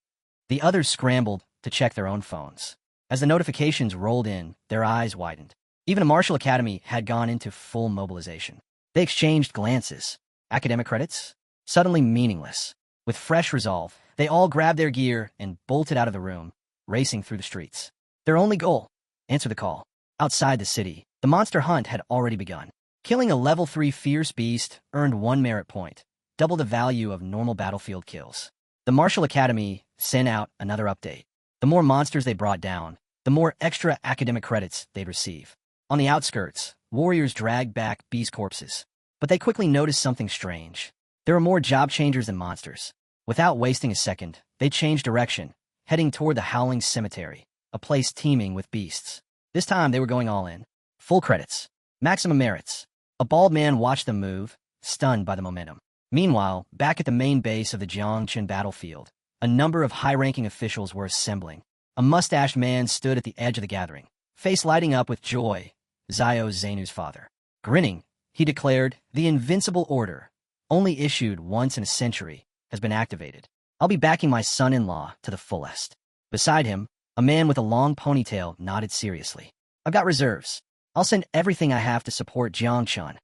The others scrambled to check their own phones. As the notifications rolled in, their eyes widened. Even a martial academy had gone into full mobilization. They exchanged glances. Academic credits? Suddenly meaningless. With fresh resolve, they all grabbed their gear and bolted out of the room, racing through the streets. Their only goal? Answer the call. Outside the city, the monster hunt had already begun. Killing a level 3 fierce beast earned 1 merit point, double the value of normal battlefield kills. The Martial Academy sent out another update. The more monsters they brought down, the more extra academic credits they'd receive. On the outskirts, warriors dragged back beast corpses. But they quickly noticed something strange. There were more job changers than monsters. Without wasting a second, they changed direction, heading toward the Howling Cemetery, a place teeming with beasts. This time they were going all in. Full credits. Maximum merits. A bald man watched them move, stunned by the momentum. Meanwhile, back at the main base of the Jiangchen battlefield, a number of high-ranking officials were assembling. A mustached man stood at the edge of the gathering, face lighting up with joy. Xiao Zainu's father. Grinning, he declared, the invincible order, only issued once in a century, has been activated. I'll be backing my son-in-law to the fullest. Beside him, a man with a long ponytail nodded seriously. I've got reserves. I'll send everything I have to support Jiangchun.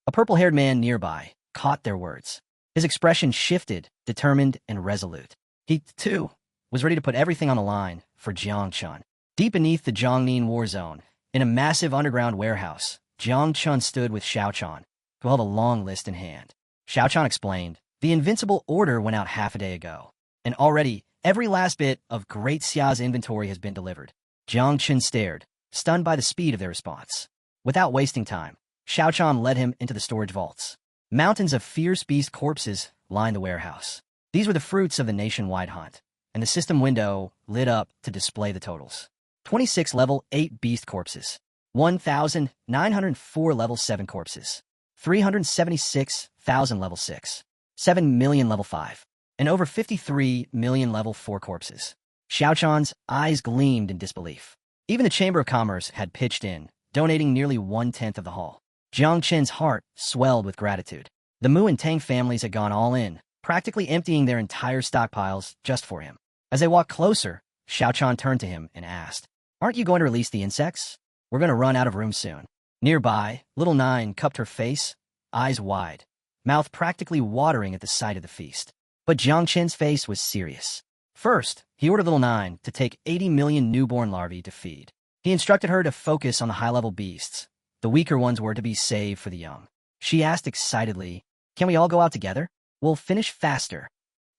A purple-haired man nearby caught their words. His expression shifted, determined and resolute. He, too, was ready to put everything on the line for Jiangchun. Deep beneath the Jiangnin war zone, in a massive underground warehouse, Jiangchun stood with Xiaochan, who held a long list in hand. Xiaochan explained, the invincible order went out half a day ago, and already every last bit of Great Xiao's inventory has been delivered. Jiangchun stared, stunned by the speed of their response. Without wasting time, Xiaochan led him into the storage vaults. Mountains of fierce beast corpses lined the warehouse. These were the fruits of the nationwide hunt, and the system window lit up to display the totals. 26 level 8 beast corpses, 1,904 level 7 corpses, 376,000 level 6, 7 million level 5, and over 53 million level 4 corpses. Xiaochan's eyes gleamed in disbelief. Even the Chamber of Commerce had pitched in, donating nearly 1/10 of the haul. Jiang Chen's heart swelled with gratitude. The Mu and Tang families had gone all in, practically emptying their entire stockpiles just for him. As they walked closer, Xiaochan turned to him and asked, "Aren't you going to release the insects? We're going to run out of room soon." Nearby, Little Nine cupped her face, eyes wide, mouth practically watering at the sight of the feast. But Jiang Chen's face was serious. First, he ordered Little Nine to take 80 million newborn larvae to feed. He instructed her to focus on the high-level beasts. The weaker ones were to be saved for the young. She asked excitedly, "Can we all go out together? We'll finish faster."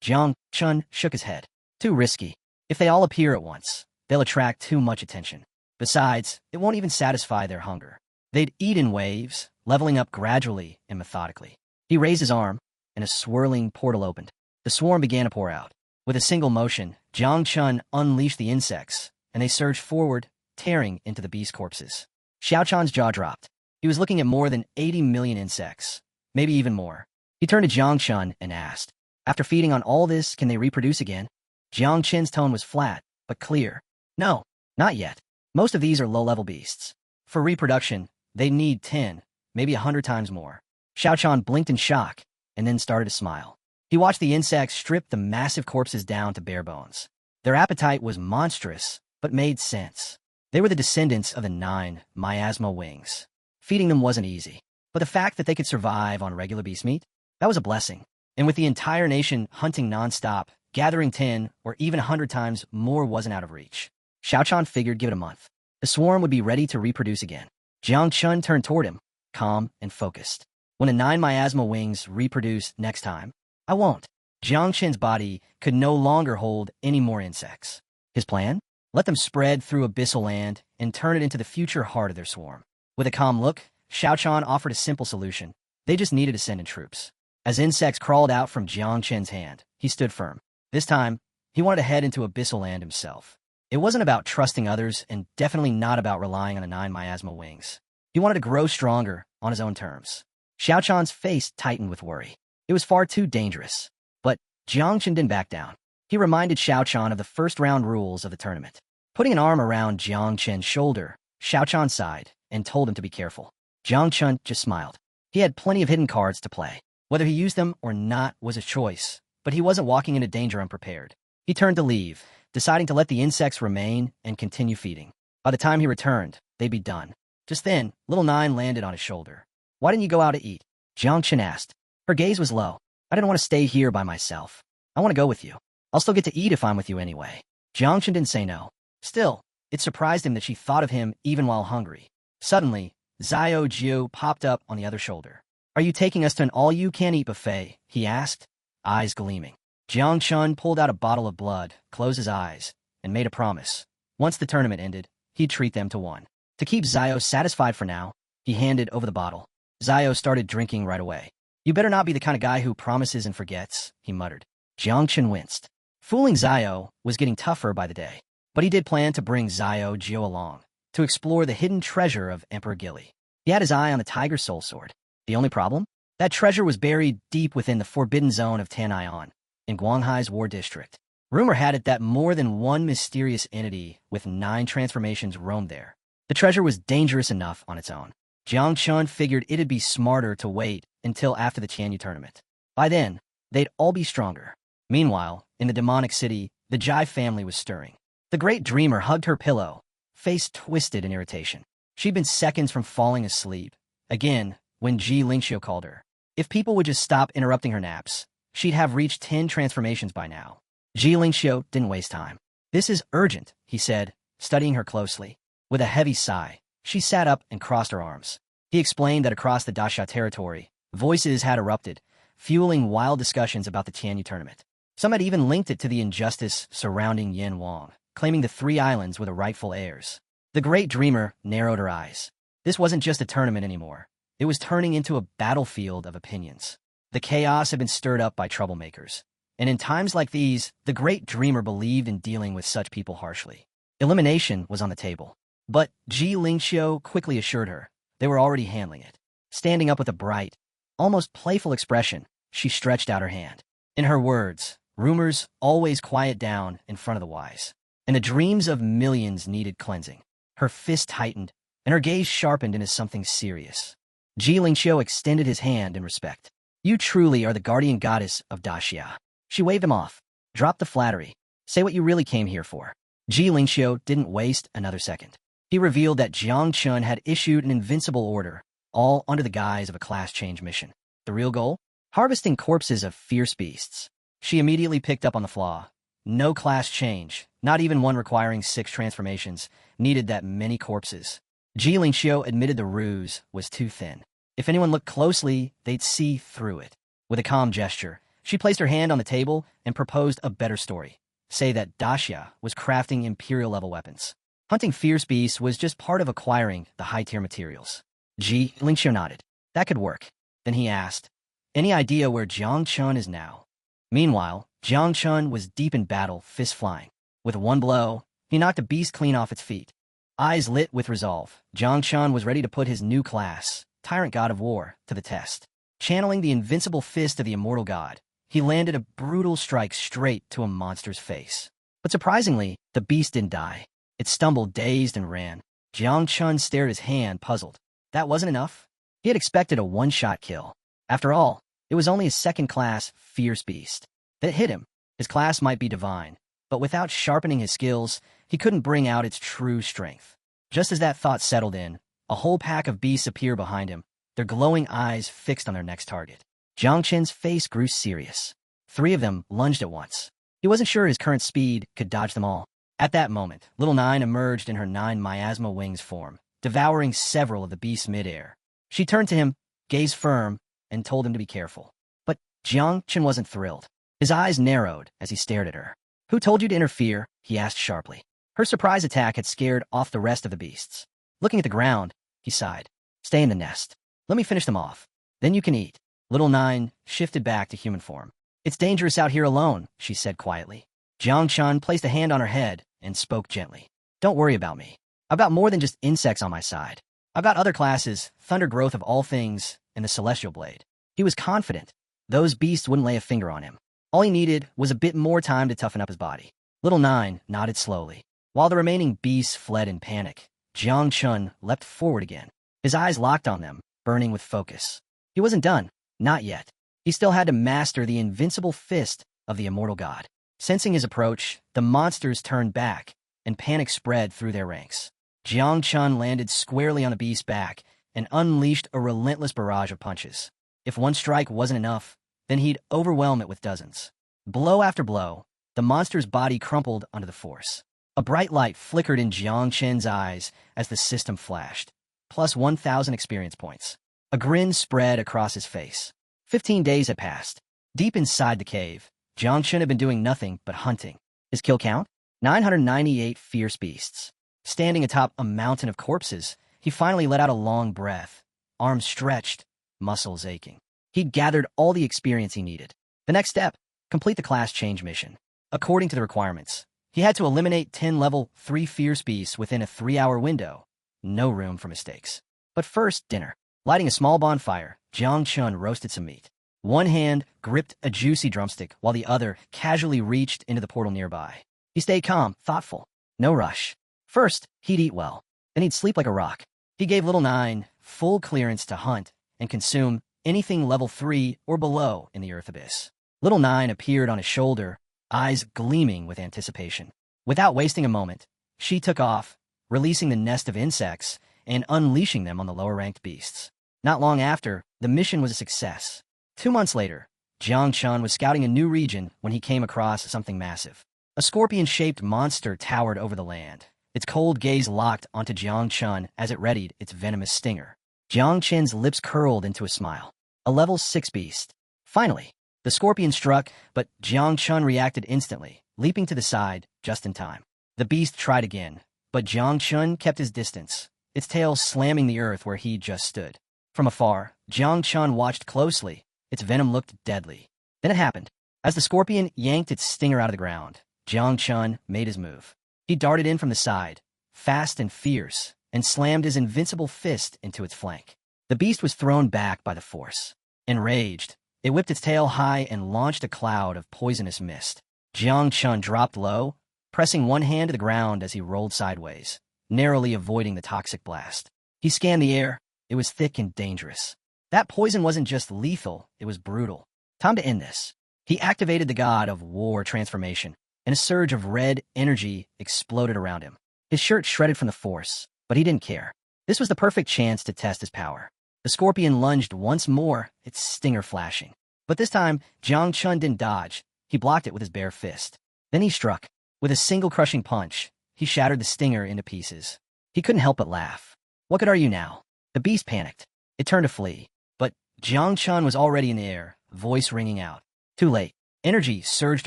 Jiang Chun shook his head. "Too risky. If they all appear at once, they'll attract too much attention. Besides, it won't even satisfy their hunger." They'd eat in waves, leveling up gradually and methodically. He raised his arm, and a swirling portal opened. The swarm began to pour out. With a single motion, Jiang Chun unleashed the insects, and they surged forward, tearing into the beast corpses. Xiao Chan's jaw dropped. He was looking at more than 80 million insects, maybe even more. He turned to Jiang Chun and asked, "After feeding on all this, can they reproduce again?" Jiang Chun's tone was flat, but clear. "No, not yet. Most of these are low-level beasts. For reproduction, they need 10, maybe 100 times more." Xiao Chan blinked in shock, and then started to smile. He watched the insects strip the massive corpses down to bare bones. Their appetite was monstrous, but made sense. They were the descendants of the 9 miasma wings. Feeding them wasn't easy, but the fact that they could survive on regular beast meat, that was a blessing. And with the entire nation hunting nonstop, gathering 10 or even 100 times more wasn't out of reach. Xiao Chan figured give it a month. The swarm would be ready to reproduce again. Jiang Chun turned toward him, calm and focused. "When the 9 miasma wings reproduce next time, I won't." Jiang Chun's body could no longer hold any more insects. His plan? Let them spread through abyssal land and turn it into the future heart of their swarm. With a calm look, Xiao Chan offered a simple solution. They just needed to send in troops. As insects crawled out from Jiang Chun's hand, he stood firm. This time, he wanted to head into abyssal land himself. It wasn't about trusting others and definitely not about relying on the 9 miasma wings. He wanted to grow stronger on his own terms. Xiao Chan's face tightened with worry. It was far too dangerous. But Jiang Chun didn't back down. He reminded Xiao Chan of the first-round rules of the tournament. Putting an arm around Jiang Chun's shoulder, Xiao Chan sighed and told him to be careful. Jiang Chun just smiled. He had plenty of hidden cards to play. Whether he used them or not was his choice, but he wasn't walking into danger unprepared. He turned to leave, deciding to let the insects remain and continue feeding. By the time he returned, they'd be done. Just then, little 9 landed on his shoulder. "Why didn't you go out to eat?" Jiang Chun asked. Her gaze was low. "I didn't want to stay here by myself. I want to go with you. I'll still get to eat if I'm with you anyway." Jiang Chun didn't say no. Still, it surprised him that she thought of him even while hungry. Suddenly, Xiao Jiu popped up on the other shoulder. "Are you taking us to an all-you-can-eat buffet?" he asked, eyes gleaming. Jiang Chun pulled out a bottle of blood, closed his eyes, and made a promise. Once the tournament ended, he'd treat them to one. To keep Xiao satisfied for now, he handed over the bottle. Xiao started drinking right away. "You better not be the kind of guy who promises and forgets," he muttered. Jiang Chun winced. Fooling Xiao was getting tougher by the day, but he did plan to bring Xiao Jiu along to explore the hidden treasure of Emperor Gili. He had his eye on the Tiger Soul Sword. The only problem? That treasure was buried deep within the forbidden zone of Tanian, in Guanghai's war district. Rumor had it that more than one mysterious entity with 9 transformations roamed there. The treasure was dangerous enough on its own. Jiang Chun figured it'd be smarter to wait until after the Tianyu tournament. By then, they'd all be stronger. Meanwhile, in the demonic city, the Jiao family was stirring. The great dreamer hugged her pillow, face twisted in irritation. She'd been seconds from falling asleep. Again, when Ji Lingxiu called her. If people would just stop interrupting her naps, she'd have reached 10 transformations by now. Ji Lingxiu didn't waste time. "This is urgent," he said, studying her closely. With a heavy sigh, she sat up and crossed her arms. He explained that across the Daxia territory, voices had erupted, fueling wild discussions about the Tianyu tournament. Some had even linked it to the injustice surrounding Yin Wang, claiming the 3 islands were the rightful heirs. The great dreamer narrowed her eyes. This wasn't just a tournament anymore. It was turning into a battlefield of opinions. The chaos had been stirred up by troublemakers. And in times like these, the great dreamer believed in dealing with such people harshly. Elimination was on the table. But Ji Lingxiu quickly assured her they were already handling it. Standing up with a bright, almost playful expression, she stretched out her hand. In her words, rumors always quiet down in front of the wise. And the dreams of millions needed cleansing. Her fist tightened, and her gaze sharpened into something serious. Ji Lingxiu extended his hand in respect. "You truly are the guardian goddess of Daxia." She waved him off. "Drop the flattery. Say what you really came here for." Ji Lingxiu didn't waste another second. He revealed that Jiang Chun had issued an invincible order, all under the guise of a class change mission. The real goal? Harvesting corpses of fierce beasts. She immediately picked up on the flaw. No class change, not even one requiring 6 transformations, needed that many corpses. Ji Lingxiu admitted the ruse was too thin. If anyone looked closely, they'd see through it. With a calm gesture, she placed her hand on the table and proposed a better story. Say that Daxia was crafting Imperial-level weapons. Hunting fierce beasts was just part of acquiring the high-tier materials. Ling nodded. That could work. Then he asked, any idea where Jiang Chun is now? Meanwhile, Jiang Chun was deep in battle, fist flying. With one blow, he knocked a beast clean off its feet. Eyes lit with resolve, Jiang Chun was ready to put his new class, Tyrant God of War, to the test. Channeling the invincible fist of the immortal god, he landed a brutal strike straight to a monster's face. But surprisingly, the beast didn't die. It stumbled dazed and ran. Jiang Chun stared at his hand, puzzled. That wasn't enough? He had expected a one-shot kill. After all, it was only a second-class, fierce beast. That hit him. His class might be divine, but without sharpening his skills, he couldn't bring out its true strength. Just as that thought settled in, a whole pack of beasts appeared behind him, their glowing eyes fixed on their next target. Jiang Chen's face grew serious. 3 of them lunged at once. He wasn't sure his current speed could dodge them all. At that moment, Little Nine emerged in her 9 miasma wings form, devouring several of the beasts mid-air. She turned to him, gaze firm, and told him to be careful. But Jiang Chen wasn't thrilled. His eyes narrowed as he stared at her. Who told you to interfere? He asked sharply. Her surprise attack had scared off the rest of the beasts. Looking at the ground, he sighed. Stay in the nest. Let me finish them off. Then you can eat. Little Nine shifted back to human form. It's dangerous out here alone, she said quietly. Jiang Chun placed a hand on her head and spoke gently. Don't worry about me. I've got more than just insects on my side. I've got other classes, Thunder Growth of all things, and the Celestial Blade. He was confident. Those beasts wouldn't lay a finger on him. All he needed was a bit more time to toughen up his body. Little Nine nodded slowly. While the remaining beasts fled in panic, Jiang Chun leapt forward again. His eyes locked on them, burning with focus. He wasn't done. Not yet. He still had to master the invincible fist of the immortal god. Sensing his approach, the monsters turned back, and panic spread through their ranks. Jiang Chun landed squarely on the beast's back and unleashed a relentless barrage of punches. If one strike wasn't enough, then he'd overwhelm it with dozens. Blow after blow, the monster's body crumpled under the force. A bright light flickered in Jiang Chen's eyes as the system flashed, plus 1,000 experience points. A grin spread across his face. 15 days had passed. Deep inside the cave, Jiang Chen had been doing nothing but hunting. His kill count? 998 fierce beasts. Standing atop a mountain of corpses, he finally let out a long breath, arms stretched, muscles aching. He'd gathered all the experience he needed. The next step, complete the class change mission. According to the requirements, he had to eliminate 10 level 3 fierce beasts within a 3-hour window. No room for mistakes. But first, dinner. Lighting a small bonfire, Jiang Chun roasted some meat. One hand gripped a juicy drumstick while the other casually reached into the portal nearby. He stayed calm, thoughtful. No rush. First, he'd eat well. Then he'd sleep like a rock. He gave Little Nine full clearance to hunt and consume anything level 3 or below in the Earth Abyss. Little Nine appeared on his shoulder, eyes gleaming with anticipation. Without wasting a moment, she took off, releasing the nest of insects and unleashing them on the lower-ranked beasts. Not long after, the mission was a success. 2 months later, Jiang Chun was scouting a new region when he came across something massive. A scorpion-shaped monster towered over the land, its cold gaze locked onto Jiang Chun as it readied its venomous stinger. Jiang Chen's lips curled into a smile. A level 6 beast. Finally, the scorpion struck, but Jiang Chun reacted instantly, leaping to the side just in time. The beast tried again, but Jiang Chun kept his distance, its tail slamming the earth where he just stood. From afar, Jiang Chun watched closely. Its venom looked deadly. Then it happened. As the scorpion yanked its stinger out of the ground, Jiang Chun made his move. He darted in from the side, fast and fierce, and slammed his invincible fist into its flank. The beast was thrown back by the force. Enraged, it whipped its tail high and launched a cloud of poisonous mist. Jiang Chun dropped low, pressing one hand to the ground as he rolled sideways, narrowly avoiding the toxic blast. He scanned the air. It was thick and dangerous. That poison wasn't just lethal, it was brutal. Time to end this. He activated the god of war transformation, and a surge of red energy exploded around him. His shirt shredded from the force, but he didn't care. This was the perfect chance to test his power. The scorpion lunged once more, its stinger flashing. But this time, Jiang Chun didn't dodge. He blocked it with his bare fist. Then he struck. With a single crushing punch, he shattered the stinger into pieces. He couldn't help but laugh. What could argue now? The beast panicked. It turned to flee. But Jiang Chun was already in the air, voice ringing out. Too late. Energy surged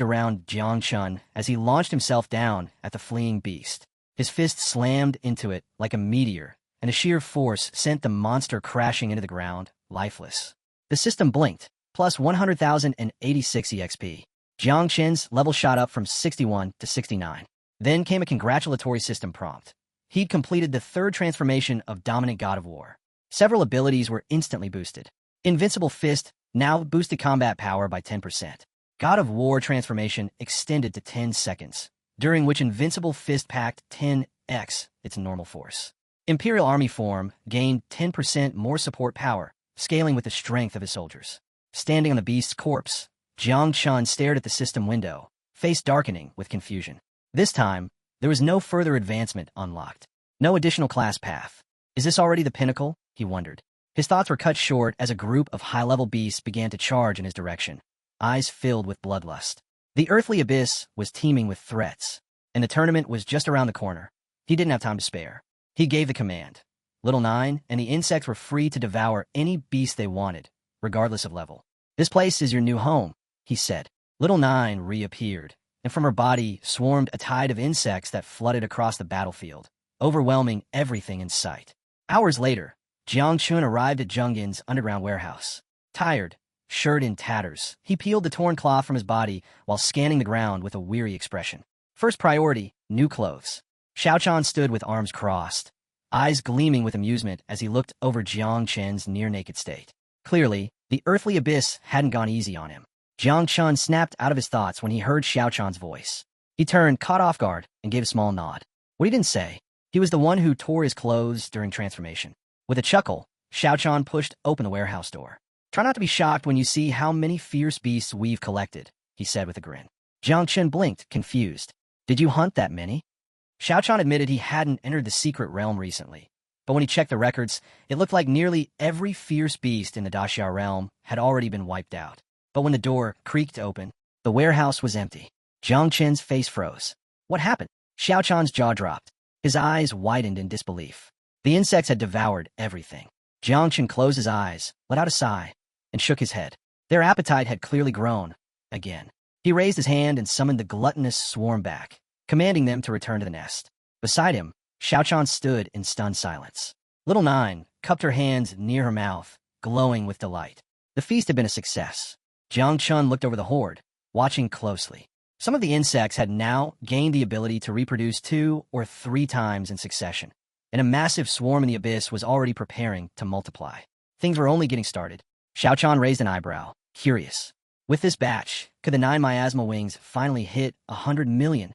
around Jiang Chun as he launched himself down at the fleeing beast. His fist slammed into it like a meteor and a sheer force sent the monster crashing into the ground, lifeless. The system blinked, plus 100,086 EXP. Jiang Qin's level shot up from 61 to 69. Then came a congratulatory system prompt. He'd completed the third transformation of Dominant God of War. Several abilities were instantly boosted. Invincible Fist now boosted combat power by 10%. God of War transformation extended to 10 seconds, during which Invincible Fist packed 10x its normal force. Imperial Army form gained 10% more support power, scaling with the strength of his soldiers. Standing on the beast's corpse, Jiang Chun stared at the system window, face darkening with confusion. This time, there was no further advancement unlocked. No additional class path. Is this already the pinnacle? He wondered. His thoughts were cut short as a group of high-level beasts began to charge in his direction, eyes filled with bloodlust. The earthly abyss was teeming with threats, and the tournament was just around the corner. He didn't have time to spare. He gave the command. Little Nine and the insects were free to devour any beast they wanted, regardless of level. This place is your new home, he said. Little Nine reappeared, and from her body swarmed a tide of insects that flooded across the battlefield, overwhelming everything in sight. Hours later, Jiang Chun arrived at Zhongyin's underground warehouse. Tired, shirt in tatters, he peeled the torn cloth from his body while scanning the ground with a weary expression. First priority, new clothes. Xiao stood with arms crossed, eyes gleaming with amusement as he looked over Jiang Chen's near-naked state. Clearly, the earthly abyss hadn't gone easy on him. Jiang Chun snapped out of his thoughts when he heard Xiao voice. He turned, caught off guard, and gave a small nod. What he didn't say, he was the one who tore his clothes during transformation. With a chuckle, Xiao pushed open the warehouse door. Try not to be shocked when you see how many fierce beasts we've collected, he said with a grin. Jiang Chen blinked, confused. Did you hunt that many? Xiao admitted he hadn't entered the secret realm recently, but when he checked the records, it looked like nearly every fierce beast in the Daxiao realm had already been wiped out. But when the door creaked open, the warehouse was empty. Jiang Chen's face froze. What happened? Xiao jaw dropped. His eyes widened in disbelief. The insects had devoured everything. Jiang Chen closed his eyes, let out a sigh, and shook his head. Their appetite had clearly grown, again. He raised his hand and summoned the gluttonous swarm back, commanding them to return to the nest. Beside him, Xiao stood in stunned silence. Little Nine cupped her hands near her mouth, glowing with delight. The feast had been a success. Jiang Chun looked over the horde, watching closely. Some of the insects had now gained the ability to reproduce 2 or 3 times in succession, and a massive swarm in the abyss was already preparing to multiply. Things were only getting started. Xiao raised an eyebrow, curious. With this batch, could the 9 miasma wings finally hit 100 million?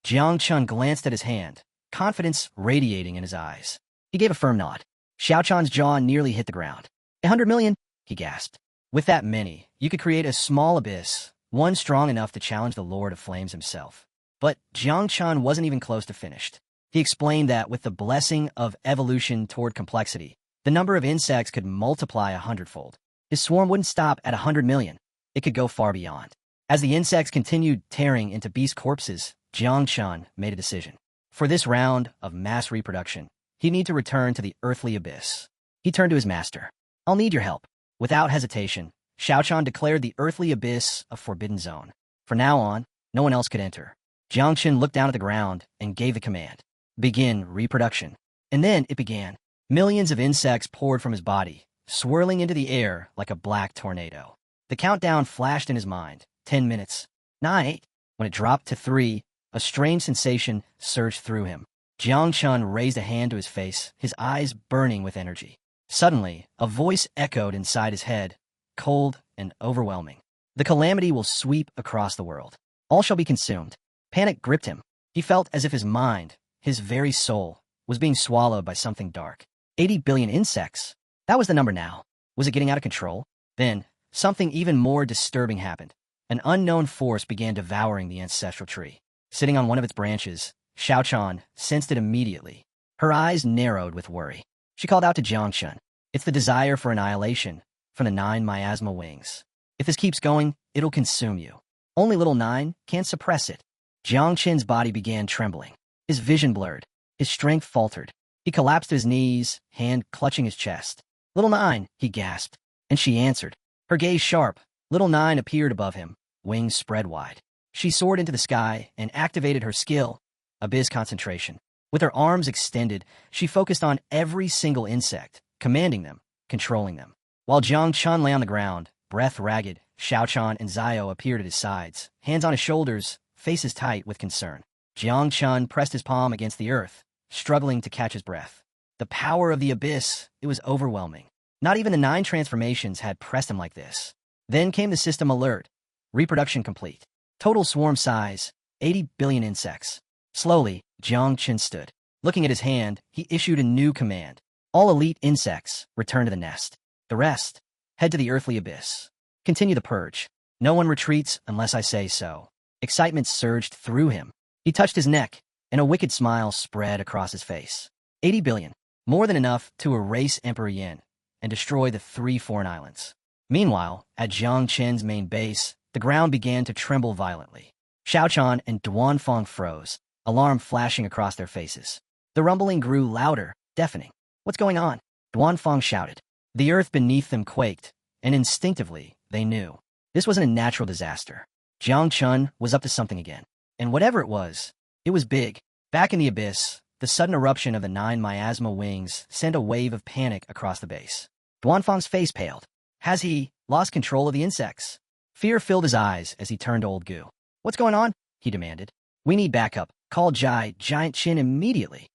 Jiang Chun glanced at his hand, confidence radiating in his eyes. He gave a firm nod. Xiao jaw nearly hit the ground. 100 million? He gasped. With that many, you could create a small abyss, one strong enough to challenge the Lord of Flames himself. But Jiang Chun wasn't even close to finished. He explained that with the blessing of evolution toward complexity, the number of insects could multiply 100-fold. His swarm wouldn't stop at 100 million. It could go far beyond. As the insects continued tearing into beast corpses, Jiang Chun made a decision. For this round of mass reproduction, he'd need to return to the earthly abyss. He turned to his master. I'll need your help. Without hesitation, Xiao declared the earthly abyss a forbidden zone. From now on, no one else could enter. Jiang Chen looked down at the ground and gave the command. Begin reproduction. And then it began. Millions of insects poured from his body, swirling into the air like a black tornado. The countdown flashed in his mind. 10 minutes. 9. When it dropped to 3, a strange sensation surged through him. Jiang Chun raised a hand to his face, his eyes burning with energy. Suddenly, a voice echoed inside his head, cold and overwhelming. The calamity will sweep across the world. All shall be consumed. Panic gripped him. He felt as if his mind, his very soul, was being swallowed by something dark. 80 billion insects. That was the number now. Was it getting out of control? Then, something even more disturbing happened. An unknown force began devouring the ancestral tree. Sitting on one of its branches, Xiao sensed it immediately. Her eyes narrowed with worry. She called out to Jiang Chun. It's the desire for annihilation from the 9 miasma wings. If this keeps going, it'll consume you. Only Little Nine can't suppress it. Jiang Chen's body began trembling. His vision blurred. His strength faltered. He collapsed to his knees, hand clutching his chest. Little Nine, he gasped. And she answered. Her gaze sharp. Little Nine appeared above him, wings spread wide. She soared into the sky and activated her skill, Abyss Concentration. With her arms extended, she focused on every single insect, commanding them, controlling them. While Jiang Chun lay on the ground, breath ragged, Xiao Chun and Xiao appeared at his sides, hands on his shoulders, faces tight with concern. Jiang Chun pressed his palm against the earth, struggling to catch his breath. The power of the abyss, it was overwhelming. Not even the 9 transformations had pressed him like this. Then came the system alert. Reproduction complete. Total swarm size, 80 billion insects. Slowly, Jiang Chun stood. Looking at his hand, he issued a new command. All elite insects, return to the nest. The rest, head to the earthly abyss. Continue the purge. No one retreats unless I say so. Excitement surged through him. He touched his neck, and a wicked smile spread across his face. 80 billion. More than enough to erase Emperor Yin and destroy the 3 foreign islands. Meanwhile, at Jiang Chen's main base, the ground began to tremble violently. Xiao Chan and Duanfang froze, alarm flashing across their faces. The rumbling grew louder, deafening. What's going on? Duanfang shouted. The earth beneath them quaked, and instinctively, they knew. This wasn't a natural disaster. Jiang Chun was up to something again. And whatever it was big. Back in the abyss, the sudden eruption of the 9 miasma wings sent a wave of panic across the base. Duanfang's face paled. Has he lost control of the insects? Fear filled his eyes as he turned to old Gu. What's going on? He demanded. We need backup. Call Giant Chin immediately.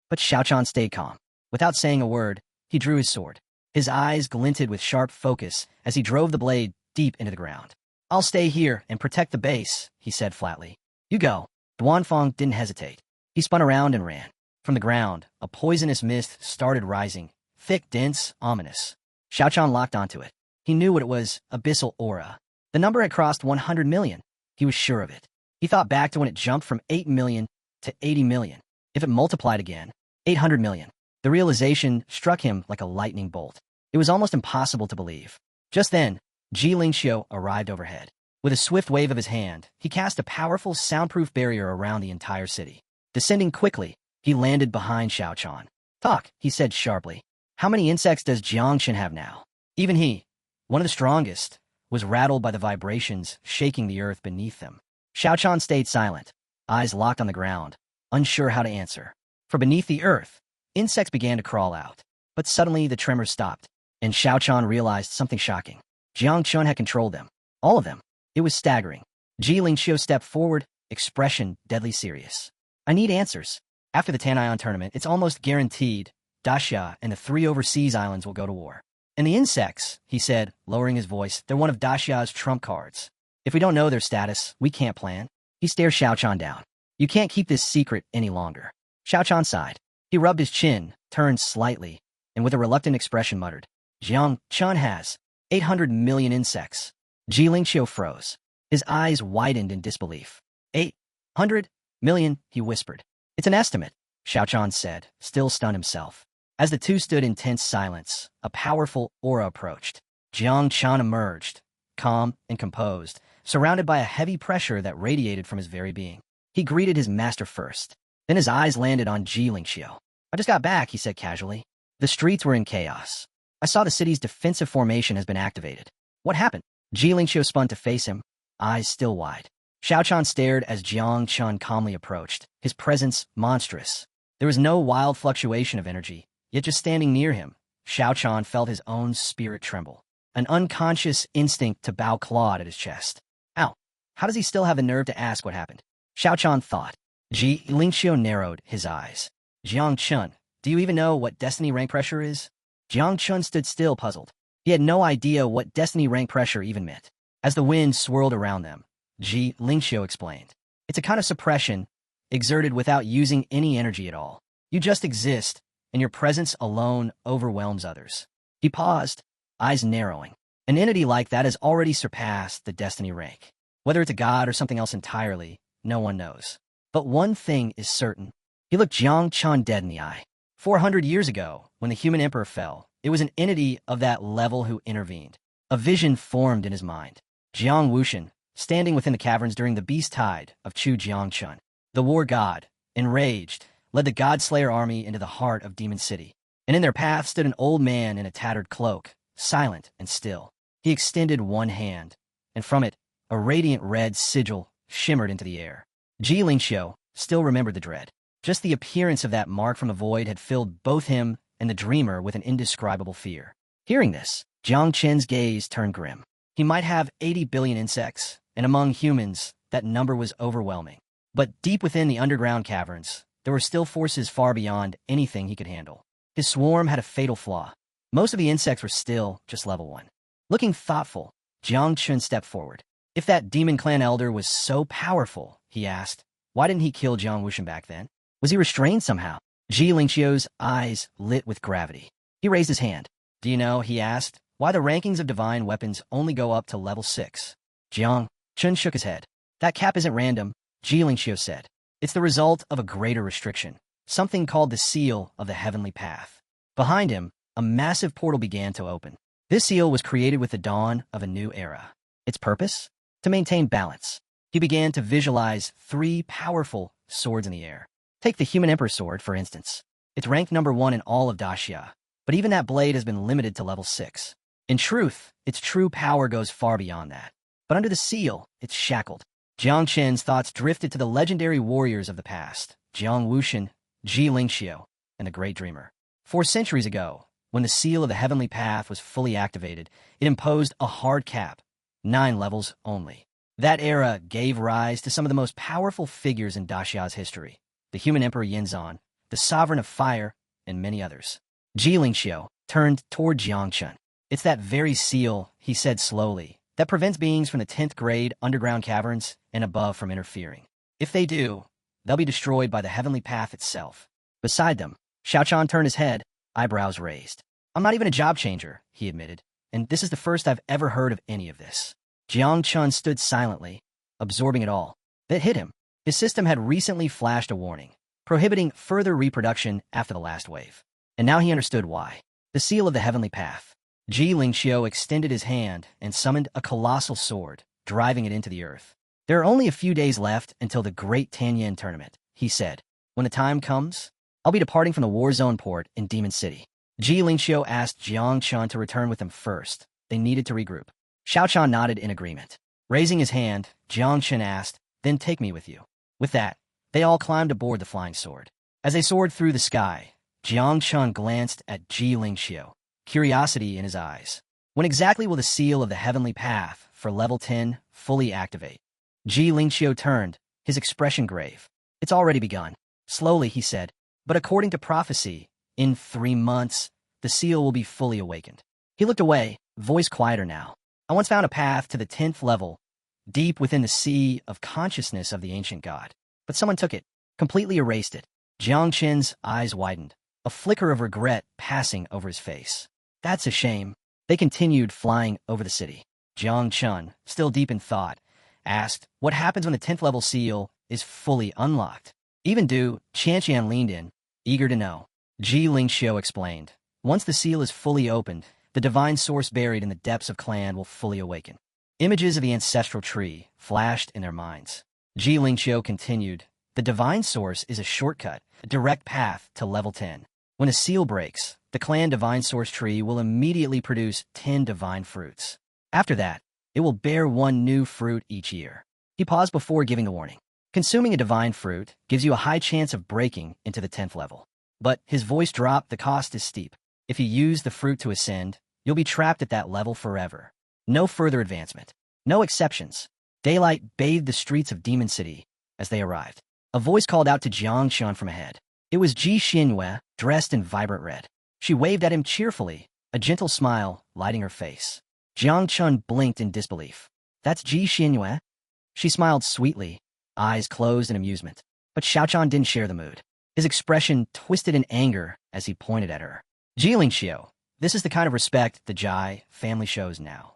But Xiao Chan stayed calm. Without saying a word, he drew his sword. His eyes glinted with sharp focus as he drove the blade deep into the ground. I'll stay here and protect the base, he said flatly. You go. Duanfang didn't hesitate. He spun around and ran. From the ground, a poisonous mist started rising, thick, dense, ominous. Xiao Chan locked onto it. He knew what it was, abyssal aura. The number had crossed 100 million. He was sure of it. He thought back to when it jumped from 8 million to 80 million. If it multiplied again, 800 million. The realization struck him like a lightning bolt. It was almost impossible to believe. Just then, Ji Lingxiu arrived overhead. With a swift wave of his hand, he cast a powerful, soundproof barrier around the entire city. Descending quickly, he landed behind Xiao Chan. Talk, he said sharply. How many insects does Jiang Chen have now? Even he, one of the strongest, was rattled by the vibrations shaking the earth beneath them. Xiao Chan stayed silent, eyes locked on the ground, unsure how to answer. For beneath the earth, insects began to crawl out. But suddenly the tremors stopped, and Xiao Chan realized something shocking. Jiang Chun had controlled them. All of them. It was staggering. Ji Lingxiu stepped forward, expression deadly serious. I need answers. After the Tanian tournament, it's almost guaranteed Daxia and the 3 overseas islands will go to war. And the insects, he said, lowering his voice, they're one of Daxia's trump cards. If we don't know their status, we can't plan. He stared Xiao Chan down. You can't keep this secret any longer. Xiao Chan sighed. He rubbed his chin, turned slightly, and with a reluctant expression muttered, Jiang Chun has 800 million insects. Ji Lingxiu froze. His eyes widened in disbelief. 800 million, he whispered. It's an estimate, Xiao Chan said, still stunned himself. As the two stood in tense silence, a powerful aura approached. Jiang Chun emerged, calm and composed, surrounded by a heavy pressure that radiated from his very being. He greeted his master first. Then his eyes landed on Ji Lingxiu. I just got back, he said casually. The streets were in chaos. I saw the city's defensive formation has been activated. What happened? Ji Lingxiu spun to face him, eyes still wide. Xiao Chan stared as Jiang Chun calmly approached, his presence monstrous. There was no wild fluctuation of energy, yet just standing near him, Xiao Chan felt his own spirit tremble. An unconscious instinct to bow clawed at his chest. Ow! How does he still have the nerve to ask what happened? Xiao Chan thought. Ji Lingxiu narrowed his eyes. Jiang Chun, do you even know what destiny rank pressure is? Jiang Chun stood still, puzzled. He had no idea what destiny rank pressure even meant. As the wind swirled around them, Ji Lingxiu explained. It's a kind of suppression, exerted without using any energy at all. You just exist, and your presence alone overwhelms others. He paused, eyes narrowing. An entity like that has already surpassed the destiny rank. Whether it's a god or something else entirely, no one knows. But one thing is certain. He looked Jiang Chun dead in the eye. 400 years ago, when the human emperor fell, it was an entity of that level who intervened. A vision formed in his mind. Jiang Wuxian, standing within the caverns during the beast tide of Chu Jiang Chun. The war god, enraged, led the God-Slayer army into the heart of Demon City. And in their path stood an old man in a tattered cloak, silent and still. He extended one hand, and from it, a radiant red sigil shimmered into the air. Ji Lingxiu still remembered the dread. Just the appearance of that mark from the void had filled both him and the dreamer with an indescribable fear. Hearing this, Jiang Chen's gaze turned grim. He might have 80 billion insects, and among humans, that number was overwhelming. But deep within the underground caverns, there were still forces far beyond anything he could handle. His swarm had a fatal flaw. Most of the insects were still just level 1. Looking thoughtful, Jiang Chen stepped forward. If that demon clan elder was so powerful, he asked, why didn't he kill Jiang Wuxian back then? Was he restrained somehow? Ji Lingxiu's eyes lit with gravity. He raised his hand. Do you know, he asked, why the rankings of divine weapons only go up to level 6? Jiang Chen shook his head. That cap isn't random, Ji Lingxiu said. It's the result of a greater restriction, something called the Seal of the Heavenly Path. Behind him, a massive portal began to open. This seal was created with the dawn of a new era. Its purpose? To maintain balance. He began to visualize 3 powerful swords in the air. Take the Human Emperor Sword, for instance. It's ranked number 1 in all of Daxia, but even that blade has been limited to level 6. In truth, its true power goes far beyond that. But under the seal, it's shackled. Jiang Chen's thoughts drifted to the legendary warriors of the past, Jiang Wuxian, Ji Lingxiu, and the Great Dreamer. 4 centuries ago, when the Seal of the Heavenly Path was fully activated, it imposed a hard cap, 9 levels only. That era gave rise to some of the most powerful figures in Daxia's history, the Human Emperor Yinzan, the Sovereign of Fire, and many others. Ji Lingxiu turned toward Jiang Chen. It's that very seal, he said slowly, that prevents beings from the 10th grade underground caverns and above from interfering. If they do, they'll be destroyed by the Heavenly Path itself. Beside them, Xiao turned his head, eyebrows raised. I'm not even a job changer, he admitted, and this is the first I've ever heard of any of this. Jiang Chen stood silently, absorbing it all. That hit him. His system had recently flashed a warning, prohibiting further reproduction after the last wave. And now he understood why. The Seal of the Heavenly Path. Ji Lingxiu extended his hand and summoned a colossal sword, driving it into the earth. There are only a few days left until the Great Tian tournament, he said. When the time comes, I'll be departing from the war zone port in Demon City. Ji Lingxiu asked Jiang Chen to return with him first. They needed to regroup. Xiao nodded in agreement. Raising his hand, Jiang Chen asked, then take me with you. With that, they all climbed aboard the flying sword. As they soared through the sky, Jiang Chen glanced at Ji Lingxiu, curiosity in his eyes. When exactly will the Seal of the Heavenly Path for level 10 fully activate? Ji Lingxiu turned, his expression grave. It's already begun. Slowly, he said, but according to prophecy, in 3 months, the seal will be fully awakened. He looked away, voice quieter now. I once found a path to the 10th level, deep within the sea of consciousness of the ancient god. But someone took it, completely erased it. Jiang Chen's eyes widened, a flicker of regret passing over his face. That's a shame. They continued flying over the city. Jiang Chen, still deep in thought, asked, what happens when the 10th level seal is fully unlocked? Even Qian leaned in, eager to know. Ji Lingxiu explained, once the seal is fully opened, the divine source buried in the depths of Clan will fully awaken. Images of the ancestral tree flashed in their minds. Ji Lingxiu continued, the divine source is a shortcut, a direct path to level 10. When the seal breaks, the Clan divine source tree will immediately produce 10 divine fruits. After that, it will bear 1 new fruit each year. He paused before giving the warning. Consuming a divine fruit gives you a high chance of breaking into the 10th level. But his voice dropped, the cost is steep. If you use the fruit to ascend, you'll be trapped at that level forever. No further advancement. No exceptions. Daylight bathed the streets of Demon City as they arrived. A voice called out to Jiang Chen from ahead. It was Ji Xinhue, dressed in vibrant red. She waved at him cheerfully, a gentle smile lighting her face. Jiang Chen blinked in disbelief. That's Ji Xinhue? She smiled sweetly, eyes closed in amusement. But Xiao didn't share the mood. His expression twisted in anger as he pointed at her. Ji Lingxiu, this is the kind of respect the Xiao family shows now.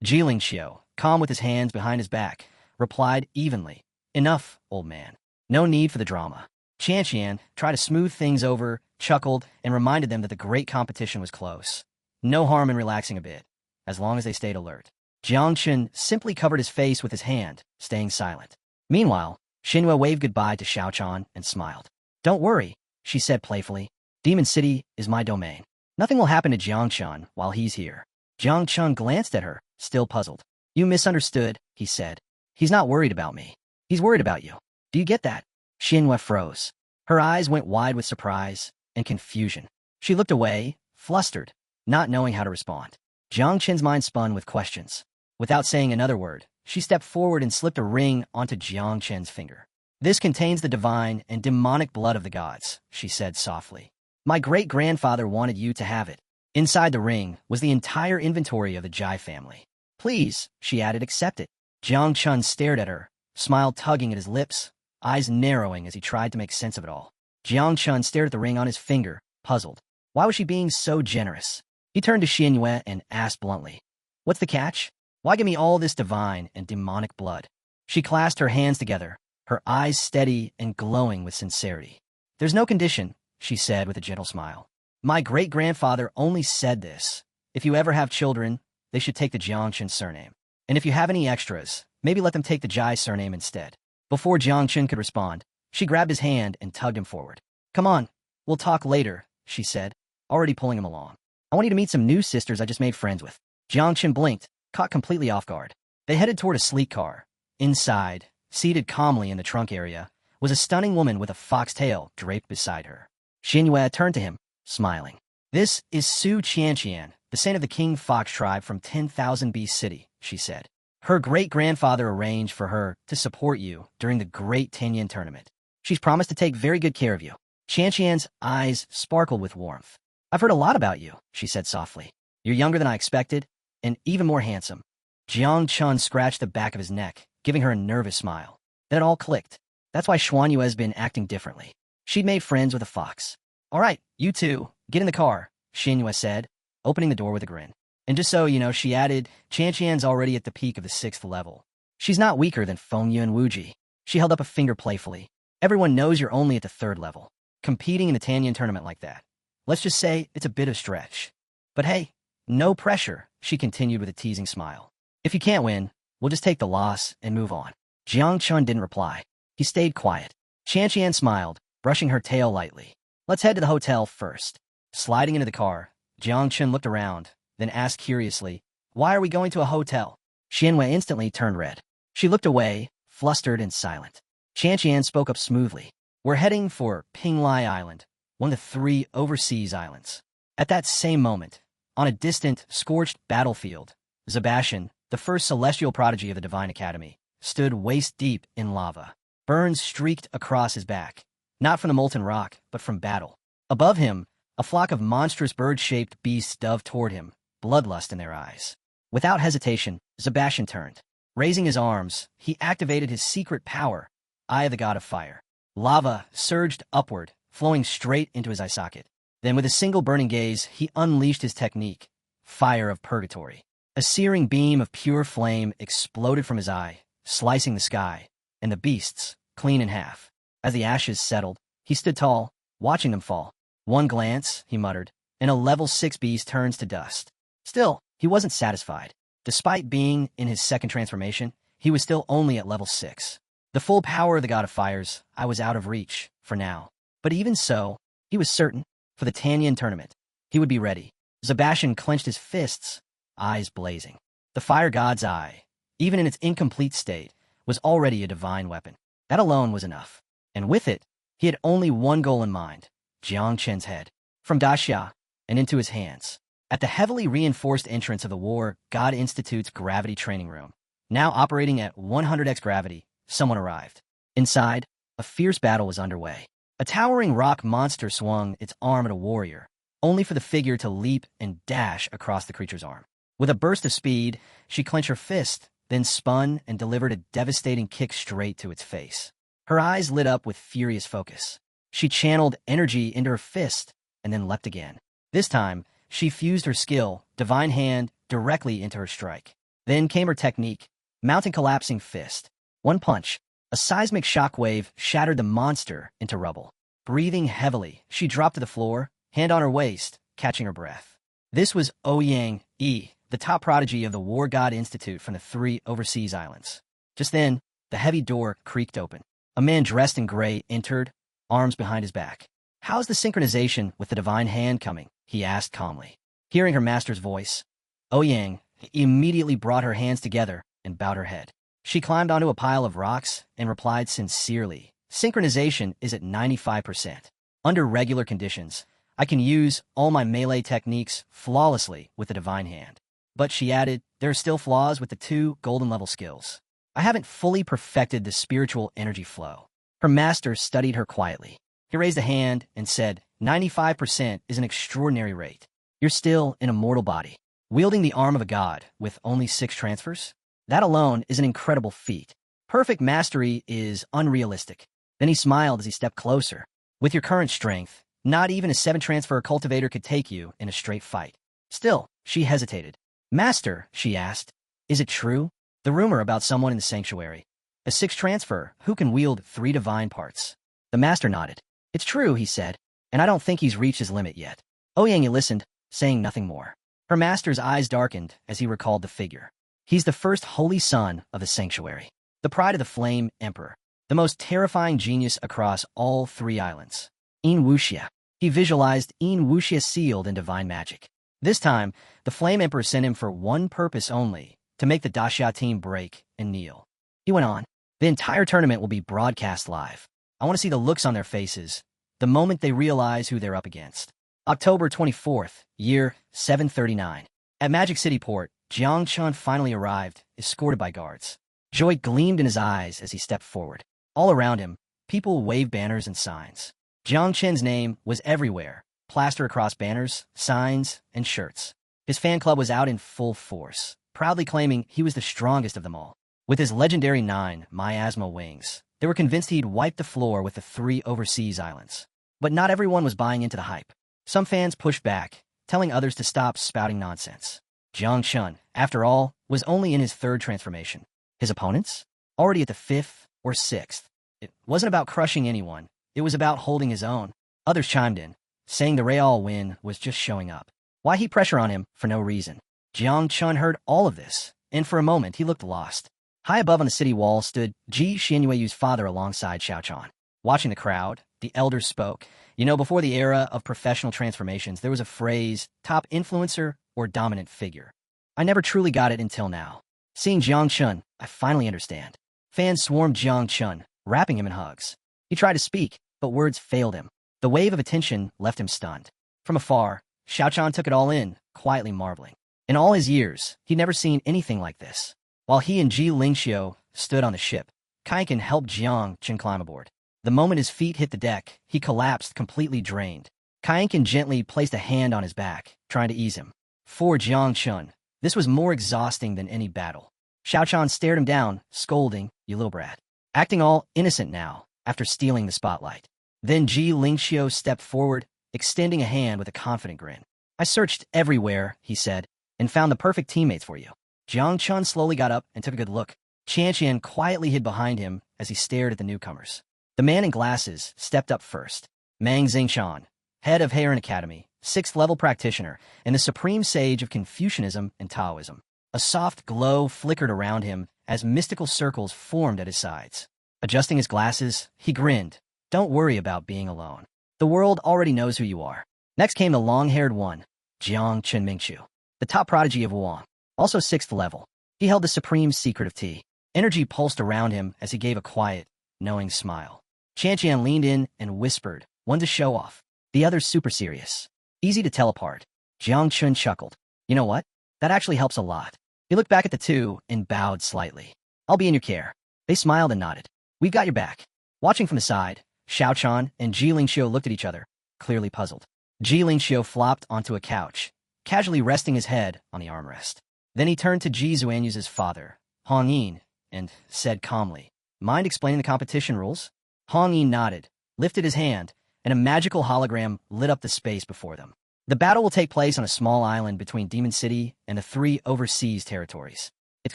Ji Lingxiu, calm with his hands behind his back, replied evenly. Enough, old man. No need for the drama. Tian tried to smooth things over, chuckled, and reminded them that the great competition was close. No harm in relaxing a bit, as long as they stayed alert. Jiang Chen simply covered his face with his hand, staying silent. Meanwhile, Xinhue waved goodbye to Xiao and smiled. Don't worry, she said playfully. Demon City is my domain. Nothing will happen to Jiang Chen while he's here. Jiang Chen glanced at her, still puzzled. You misunderstood, he said. He's not worried about me. He's worried about you. Do you get that? Xinhue froze. Her eyes went wide with surprise and confusion. She looked away, flustered, not knowing how to respond. Jiang Qin's mind spun with questions. Without saying another word, she stepped forward and slipped a ring onto Jiang Qin's finger. "This contains the divine and demonic blood of the gods," she said softly. "My great-grandfather wanted you to have it." Inside the ring was the entire inventory of the Xiao family. "Please," she added, "accept it." Jiang Qin stared at her, smile tugging at his lips, eyes narrowing as he tried to make sense of it all. Jiang Qin stared at the ring on his finger, puzzled. Why was she being so generous? He turned to Xianyue and asked bluntly, "What's the catch? Why give me all this divine and demonic blood?" She clasped her hands together, her eyes steady and glowing with sincerity. "There's no condition," she said with a gentle smile. "My great-grandfather only said this. If you ever have children, they should take the Jiangqin surname. And if you have any extras, maybe let them take the Jai surname instead." Before Jiangqin could respond, she grabbed his hand and tugged him forward. "Come on, we'll talk later," she said, already pulling him along. "I want you to meet some new sisters I just made friends with." Jiangqin blinked, caught completely off guard. They headed toward a sleek car. Inside, seated calmly in the trunk area, was a stunning woman with a fox tail draped beside her. Xianyue turned to him, smiling. "This is Su Qianqian, the saint of the King Fox tribe from 10,000 B City," she said. "Her great-grandfather arranged for her to support you during the Great Tian tournament. She's promised to take very good care of you." Qianqian's eyes sparkled with warmth. "I've heard a lot about you," she said softly. "You're younger than I expected, and even more handsome." Jiang Qin scratched the back of his neck, giving her a nervous smile. Then it all clicked. That's why Xuanyue's been acting differently. She'd made friends with a fox. "All right, you two, get in the car," Xianyue said, opening the door with a grin. "And just so you know," she added, "Qianqian's already at the peak of the 6th level. She's not weaker than Fengyu and Wuji." She held up a finger playfully. "Everyone knows you're only at the 3rd level. Competing in the Tian tournament like that. Let's just say it's a bit of stretch. But hey, no pressure," she continued with a teasing smile. "If you can't win, we'll just take the loss and move on." Jiang Qin didn't reply. He stayed quiet. Qianqian smiled, brushing her tail lightly. "Let's head to the hotel first." Sliding into the car, Jiang Qin looked around, then asked curiously, "Why are we going to a hotel?" Xianyue instantly turned red. She looked away, flustered and silent. Qianqian spoke up smoothly. "We're heading for Pinglai Island, one of the 3 overseas islands." At that same moment, on a distant, scorched battlefield, Sebastian, the first celestial prodigy of the Divine Academy, stood waist-deep in lava. Burns streaked across his back, not from the molten rock, but from battle. Above him, a flock of monstrous bird-shaped beasts dove toward him, bloodlust in their eyes. Without hesitation, Sebastian turned. Raising his arms, he activated his secret power, Eye of the God of Fire. Lava surged upward, flowing straight into his eye socket. Then with a single burning gaze, he unleashed his technique, Fire of Purgatory. A searing beam of pure flame exploded from his eye, slicing the sky, and the beasts, clean in half. As the ashes settled, he stood tall, watching them fall. "One glance," he muttered, and a level 6 beast turns to dust. Still, he wasn't satisfied. Despite being in his second transformation, he was still only at level 6. The full power of the God of Fires, I was out of reach, for now. But even so, he was certain, for the Tian tournament, he would be ready. Sebastian clenched his fists, eyes blazing. The Fire God's Eye, even in its incomplete state, was already a divine weapon. That alone was enough. And with it, he had only one goal in mind, Jiang Qin's head. From Daxia, and into his hands. At the heavily reinforced entrance of the War God Institute's gravity training room, now operating at 100x gravity, someone arrived. Inside, a fierce battle was underway. A towering rock monster swung its arm at a warrior, only for the figure to leap and dash across the creature's arm. With a burst of speed, she clenched her fist, then spun and delivered a devastating kick straight to its face. Her eyes lit up with furious focus. She channeled energy into her fist and then leapt again. This time, she fused her skill, Divine Hand, directly into her strike. Then came her technique, Mountain Collapsing Fist. One punch, a seismic shockwave shattered the monster into rubble. Breathing heavily, she dropped to the floor, hand on her waist, catching her breath. This was Ouyang Yi, the top prodigy of the War God Institute from the 3 overseas islands. Just then, the heavy door creaked open. A man dressed in gray entered, arms behind his back. "How's the synchronization with the Divine Hand coming?" he asked calmly. Hearing her master's voice, Ouyang immediately brought her hands together and bowed her head. She climbed onto a pile of rocks and replied sincerely, Synchronization is at 95%. Under regular conditions, I can use all my melee techniques flawlessly with the Divine Hand. But she added, there are still flaws with the 2 golden level skills. I haven't fully perfected the spiritual energy flow. Her master studied her quietly. He raised a hand and said, 95% is an extraordinary rate. You're still in a mortal body. Wielding the arm of a god with only 6 transfers? That alone is an incredible feat. Perfect mastery is unrealistic. Then he smiled as he stepped closer. With your current strength, not even a 7-transfer cultivator could take you in a straight fight. Still, she hesitated. Master, she asked, is it true? The rumor about someone in the sanctuary. A 6-transfer who can wield 3 divine parts. The master nodded. It's true, he said, and I don't think he's reached his limit yet. Ouyang listened, saying nothing more. Her master's eyes darkened as he recalled the figure. He's the first holy son of the sanctuary. The pride of the Flame Emperor. The most terrifying genius across all 3 islands. In Wuxia. He visualized In Wuxia sealed in divine magic. This time, the Flame Emperor sent him for one purpose only, to make the Daxia team break and kneel. He went on, the entire tournament will be broadcast live. I want to see the looks on their faces, the moment they realize who they're up against. October 24th, year 739. At Magic City Port, Jiang Chun finally arrived, escorted by guards. Joy gleamed in his eyes as he stepped forward. All around him, people waved banners and signs. Jiang Chen's name was everywhere, plastered across banners, signs, and shirts. His fan club was out in full force, proudly claiming he was the strongest of them all. With his legendary 9 miasma wings, they were convinced he'd wipe the floor with the 3 overseas islands. But not everyone was buying into the hype. Some fans pushed back, telling others to stop spouting nonsense. Jiang Chun, after all, was only in his 3rd transformation. His opponents? Already at the 5th or 6th. It wasn't about crushing anyone. It was about holding his own. Others chimed in, saying the Real win was just showing up. Why heap pressure on him for no reason? Jiang Chun heard all of this, and for a moment he looked lost. High above on the city wall stood Ji Xianyueyu's father alongside Xiao Chan. Watching the crowd, the elders spoke. You know, before the era of professional transformations, there was a phrase, top influencer or dominant figure. I never truly got it until now. Seeing Jiang Chun, I finally understand. Fans swarmed Jiang Chun, wrapping him in hugs. He tried to speak, but words failed him. The wave of attention left him stunned. From afar, Xiao Chan took it all in, quietly marveling. In all his years, he'd never seen anything like this. While he and Ji Lingxiu stood on the ship, Kaiken helped Jiang Chun climb aboard. The moment his feet hit the deck, he collapsed completely drained. Kaiken gently placed a hand on his back, trying to ease him. For Jiang Chun, this was more exhausting than any battle. Xiao Chan stared him down, scolding, you little brat. Acting all innocent now, after stealing the spotlight. Then Ji Lingxiu stepped forward, extending a hand with a confident grin. I searched everywhere, he said, and found the perfect teammates for you. Jiang Chun slowly got up and took a good look. Qian quietly hid behind him as he stared at the newcomers. The man in glasses stepped up first. Mang Xingshan, head of Heron Academy, 6th-level practitioner, and the supreme sage of Confucianism and Taoism. A soft glow flickered around him as mystical circles formed at his sides. Adjusting his glasses, he grinned. Don't worry about being alone. The world already knows who you are. Next came the long-haired one, Jiang Chunmingchu, the top prodigy of Wuhan, also 6th level. He held the supreme secret of tea. Energy pulsed around him as he gave a quiet, knowing smile. Qian leaned in and whispered, one to show off, the other super serious. Easy to tell apart. Jiang Chun chuckled. You know what? That actually helps a lot. He looked back at the two and bowed slightly. I'll be in your care. They smiled and nodded. We've got your back. Watching from the side, Xiao Chan and Ji Lingxiu looked at each other, clearly puzzled. Ji Lingxiu flopped onto a couch, casually resting his head on the armrest. Then he turned to Ji Xuanyu's father, Hong Yin, and said calmly, mind explaining the competition rules? Hong Yin nodded, lifted his hand, and a magical hologram lit up the space before them. The battle will take place on a small island between Demon City and the 3 overseas territories. It's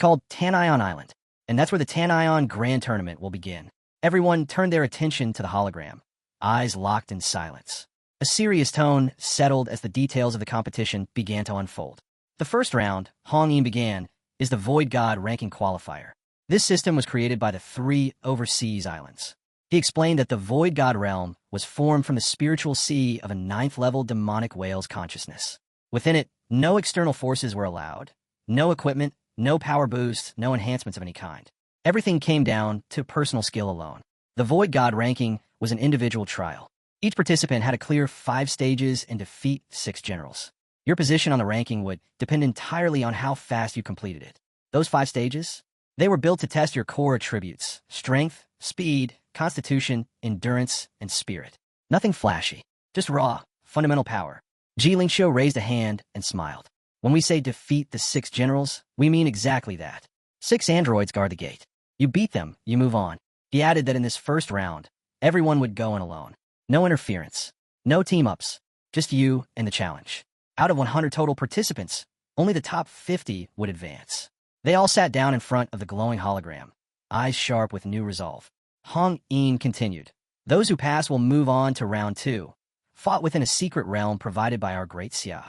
called Tanion Island, and that's where the Tanion Grand Tournament will begin. Everyone turned their attention to the hologram, eyes locked in silence. A serious tone settled as the details of the competition began to unfold. The first round, Hong Yin began, is the Void God ranking qualifier. This system was created by the 3 overseas islands. He explained that the Void God realm was formed from the spiritual sea of a 9th-level demonic whale's consciousness. Within it, no external forces were allowed, no equipment, no power boost, no enhancements of any kind. Everything came down to personal skill alone. The Void God ranking was an individual trial. Each participant had to clear 5 stages and defeat 6 generals. Your position on the ranking would depend entirely on how fast you completed it. Those 5 stages? They were built to test your core attributes: strength, speed, constitution, endurance, and spirit. Nothing flashy, just raw, fundamental power. Ji Lingxiu raised a hand and smiled. When we say defeat the 6 generals, we mean exactly that. 6 androids guard the gate. You beat them, you move on. He added that in this first round, everyone would go in alone. No interference, no team-ups, just you and the challenge. Out of 100 total participants, only the top 50 would advance. They all sat down in front of the glowing hologram, eyes sharp with new resolve. Hong Yin continued. Those who pass will move on to round 2, fought within a secret realm provided by our great Xiao.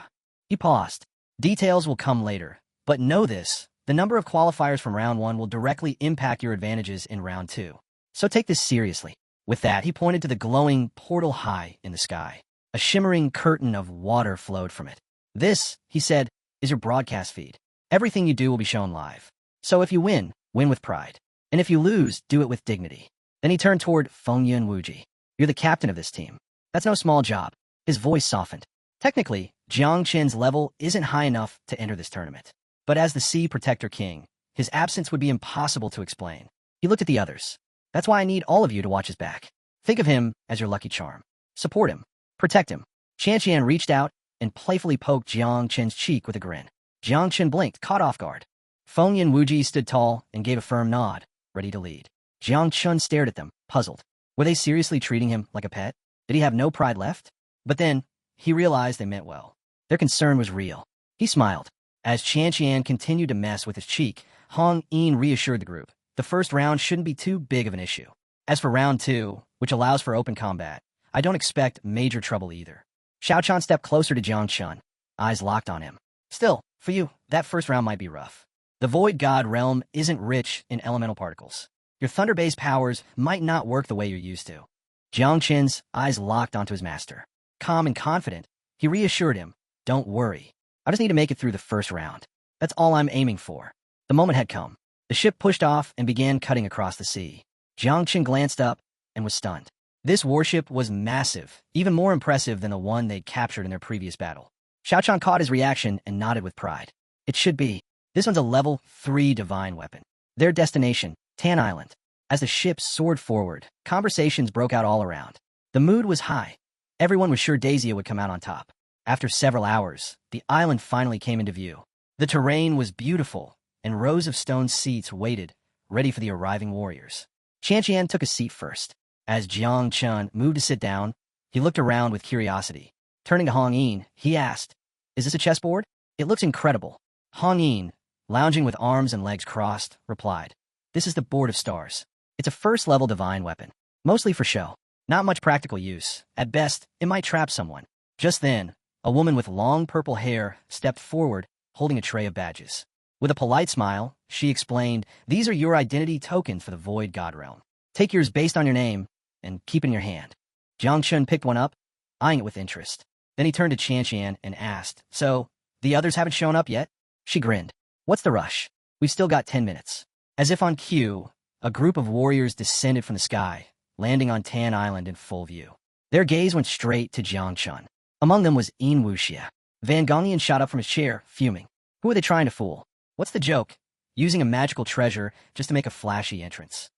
He paused. Details will come later, but know this, the number of qualifiers from round 1 will directly impact your advantages in round 2. So take this seriously. With that, he pointed to the glowing portal high in the sky. A shimmering curtain of water flowed from it. This, he said, is your broadcast feed. Everything you do will be shown live. So if you win, win with pride. And if you lose, do it with dignity. Then he turned toward Fengyun Wuji. You're the captain of this team. That's no small job. His voice softened. Technically, Jiang Qin's level isn't high enough to enter this tournament. But as the Sea Protector King, his absence would be impossible to explain. He looked at the others. That's why I need all of you to watch his back. Think of him as your lucky charm. Support him. Protect him. Qian reached out and playfully poked Jiang Qin's cheek with a grin. Jiang Qin blinked, caught off guard. Fengyun Wuji stood tall and gave a firm nod, ready to lead. Jiang Qin stared at them, puzzled. Were they seriously treating him like a pet? Did he have no pride left? But then, he realized they meant well. Their concern was real. He smiled. As Qian continued to mess with his cheek, Hong Yin reassured the group. The first round shouldn't be too big of an issue. As for round 2, which allows for open combat, I don't expect major trouble either. Xiao Chan stepped closer to Jiang Qin, eyes locked on him. Still, for you, that first round might be rough. The Void God realm isn't rich in elemental particles. Your thunder-based powers might not work the way you're used to. Jiang Qin's eyes locked onto his master. Calm and confident, he reassured him, don't worry. I just need to make it through the first round. That's all I'm aiming for. The moment had come. The ship pushed off and began cutting across the sea. Jiang Qin glanced up and was stunned. This warship was massive, even more impressive than the one they'd captured in their previous battle. Xiao Chan caught his reaction and nodded with pride. It should be. This one's a level 3 divine weapon. Their destination, Tian Island. As the ship soared forward, conversations broke out all around. The mood was high. Everyone was sure Daisy would come out on top. After several hours, the island finally came into view. The terrain was beautiful, and rows of stone seats waited, ready for the arriving warriors. Qian took a seat first. As Jiang Qin moved to sit down, he looked around with curiosity. Turning to Hong Yin, he asked, "Is this a chessboard? It looks incredible." Hong Yin, lounging with arms and legs crossed, replied, "This is the Board of Stars. It's a first-level divine weapon, mostly for show. Not much practical use. At best, it might trap someone." Just then, a woman with long purple hair stepped forward, holding a tray of badges. With a polite smile, she explained, "These are your identity tokens for the Void God realm. Take yours based on your name, and keep it in your hand." Jiang Qin picked one up, eyeing it with interest. Then he turned to Qian and asked, "So, the others haven't shown up yet?" She grinned. "What's the rush? We've still got 10 minutes." As if on cue, a group of warriors descended from the sky, landing on Tan Island in full view. Their gaze went straight to Jiang Qin. Among them was Yin Wuxia. Van Gongyan shot up from his chair, fuming. Who are they trying to fool? What's the joke? Using a magical treasure just to make a flashy entrance.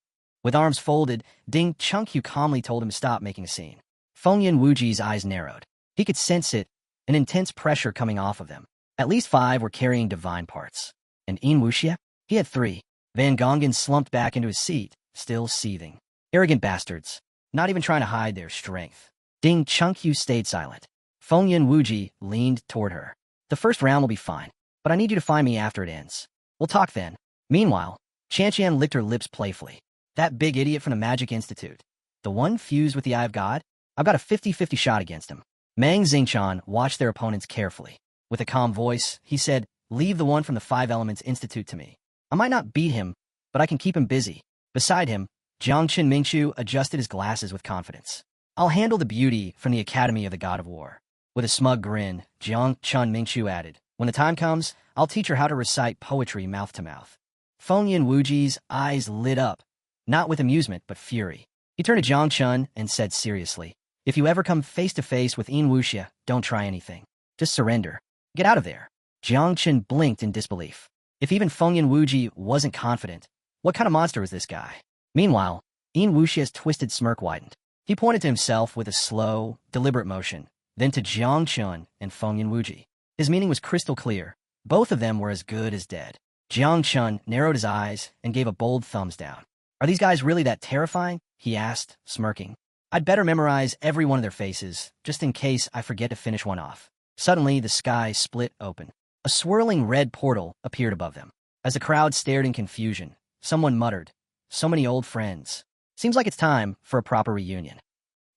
With arms folded, Ding Chunqiu calmly told him to stop making a scene. Fengyun Wuji's eyes narrowed. He could sense it, an intense pressure coming off of them. At least 5 were carrying divine parts. And Yin Wuxia? He had 3. Van Gongyan slumped back into his seat, still seething. Arrogant bastards, not even trying to hide their strength. Ding Chunqiu stayed silent. Fengyun Wuji leaned toward her. "The first round will be fine, but I need you to find me after it ends. We'll talk then." Meanwhile, Qian licked her lips playfully. "That big idiot from the Magic Institute. The one fused with the Eye of God? I've got a 50-50 shot against him." Mang Xingchan watched their opponents carefully. With a calm voice, he said, "Leave the one from the 5 Elements Institute to me. I might not beat him, but I can keep him busy." Beside him, Jiang Qin Mingqiu adjusted his glasses with confidence. "I'll handle the beauty from the Academy of the God of War." With a smug grin, Jiang Qin Mingqiu added, "When the time comes, I'll teach her how to recite poetry mouth to mouth." Fengyun Wuji's eyes lit up, not with amusement but fury. He turned to Jiang Chun and said seriously, "If you ever come face to face with Yin Wuxia, don't try anything. Just surrender. Get out of there." Jiang Chun blinked in disbelief. If even Fengyan Wuji wasn't confident, what kind of monster was this guy? Meanwhile, Yin Wuxia's twisted smirk widened. He pointed to himself with a slow, deliberate motion, then to Jiang Chun and Fengyan Wuji. His meaning was crystal clear. Both of them were as good as dead. Jiang Chun narrowed his eyes and gave a bold thumbs down. "Are these guys really that terrifying?" he asked, smirking. "I'd better memorize every one of their faces, just in case I forget to finish one off." Suddenly, the sky split open. A swirling red portal appeared above them. As the crowd stared in confusion, someone muttered, "So many old friends. Seems like it's time for a proper reunion."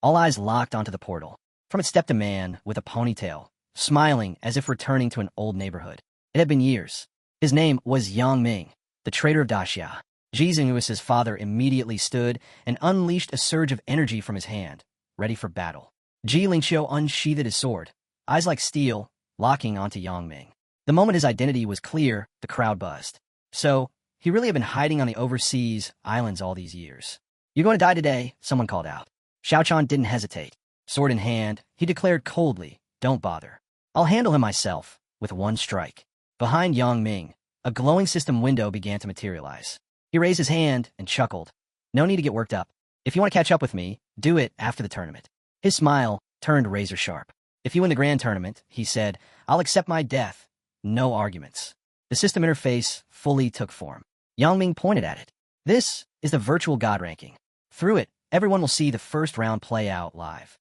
All eyes locked onto the portal. From it stepped a man with a ponytail, smiling as if returning to an old neighborhood. It had been years. His name was Yang Ming, the traitor of Daxia. Ji Xinghuis's father immediately stood and unleashed a surge of energy from his hand, ready for battle. Ji Lingqiu unsheathed his sword, eyes like steel, locking onto Yang Ming. The moment his identity was clear, the crowd buzzed. So, he really had been hiding on the overseas islands all these years. "You're going to die today," someone called out. Xiao Chan didn't hesitate. Sword in hand, he declared coldly, "Don't bother. I'll handle him myself, with one strike." Behind Yang Ming, a glowing system window began to materialize. He raised his hand and chuckled. "No need to get worked up. If you want to catch up with me, do it after the tournament." His smile turned razor sharp. "If you win the grand tournament," he said, "I'll accept my death. No arguments." The system interface fully took form. Yang Ming pointed at it. "This is the virtual god ranking. Through it, everyone will see the first round play out live."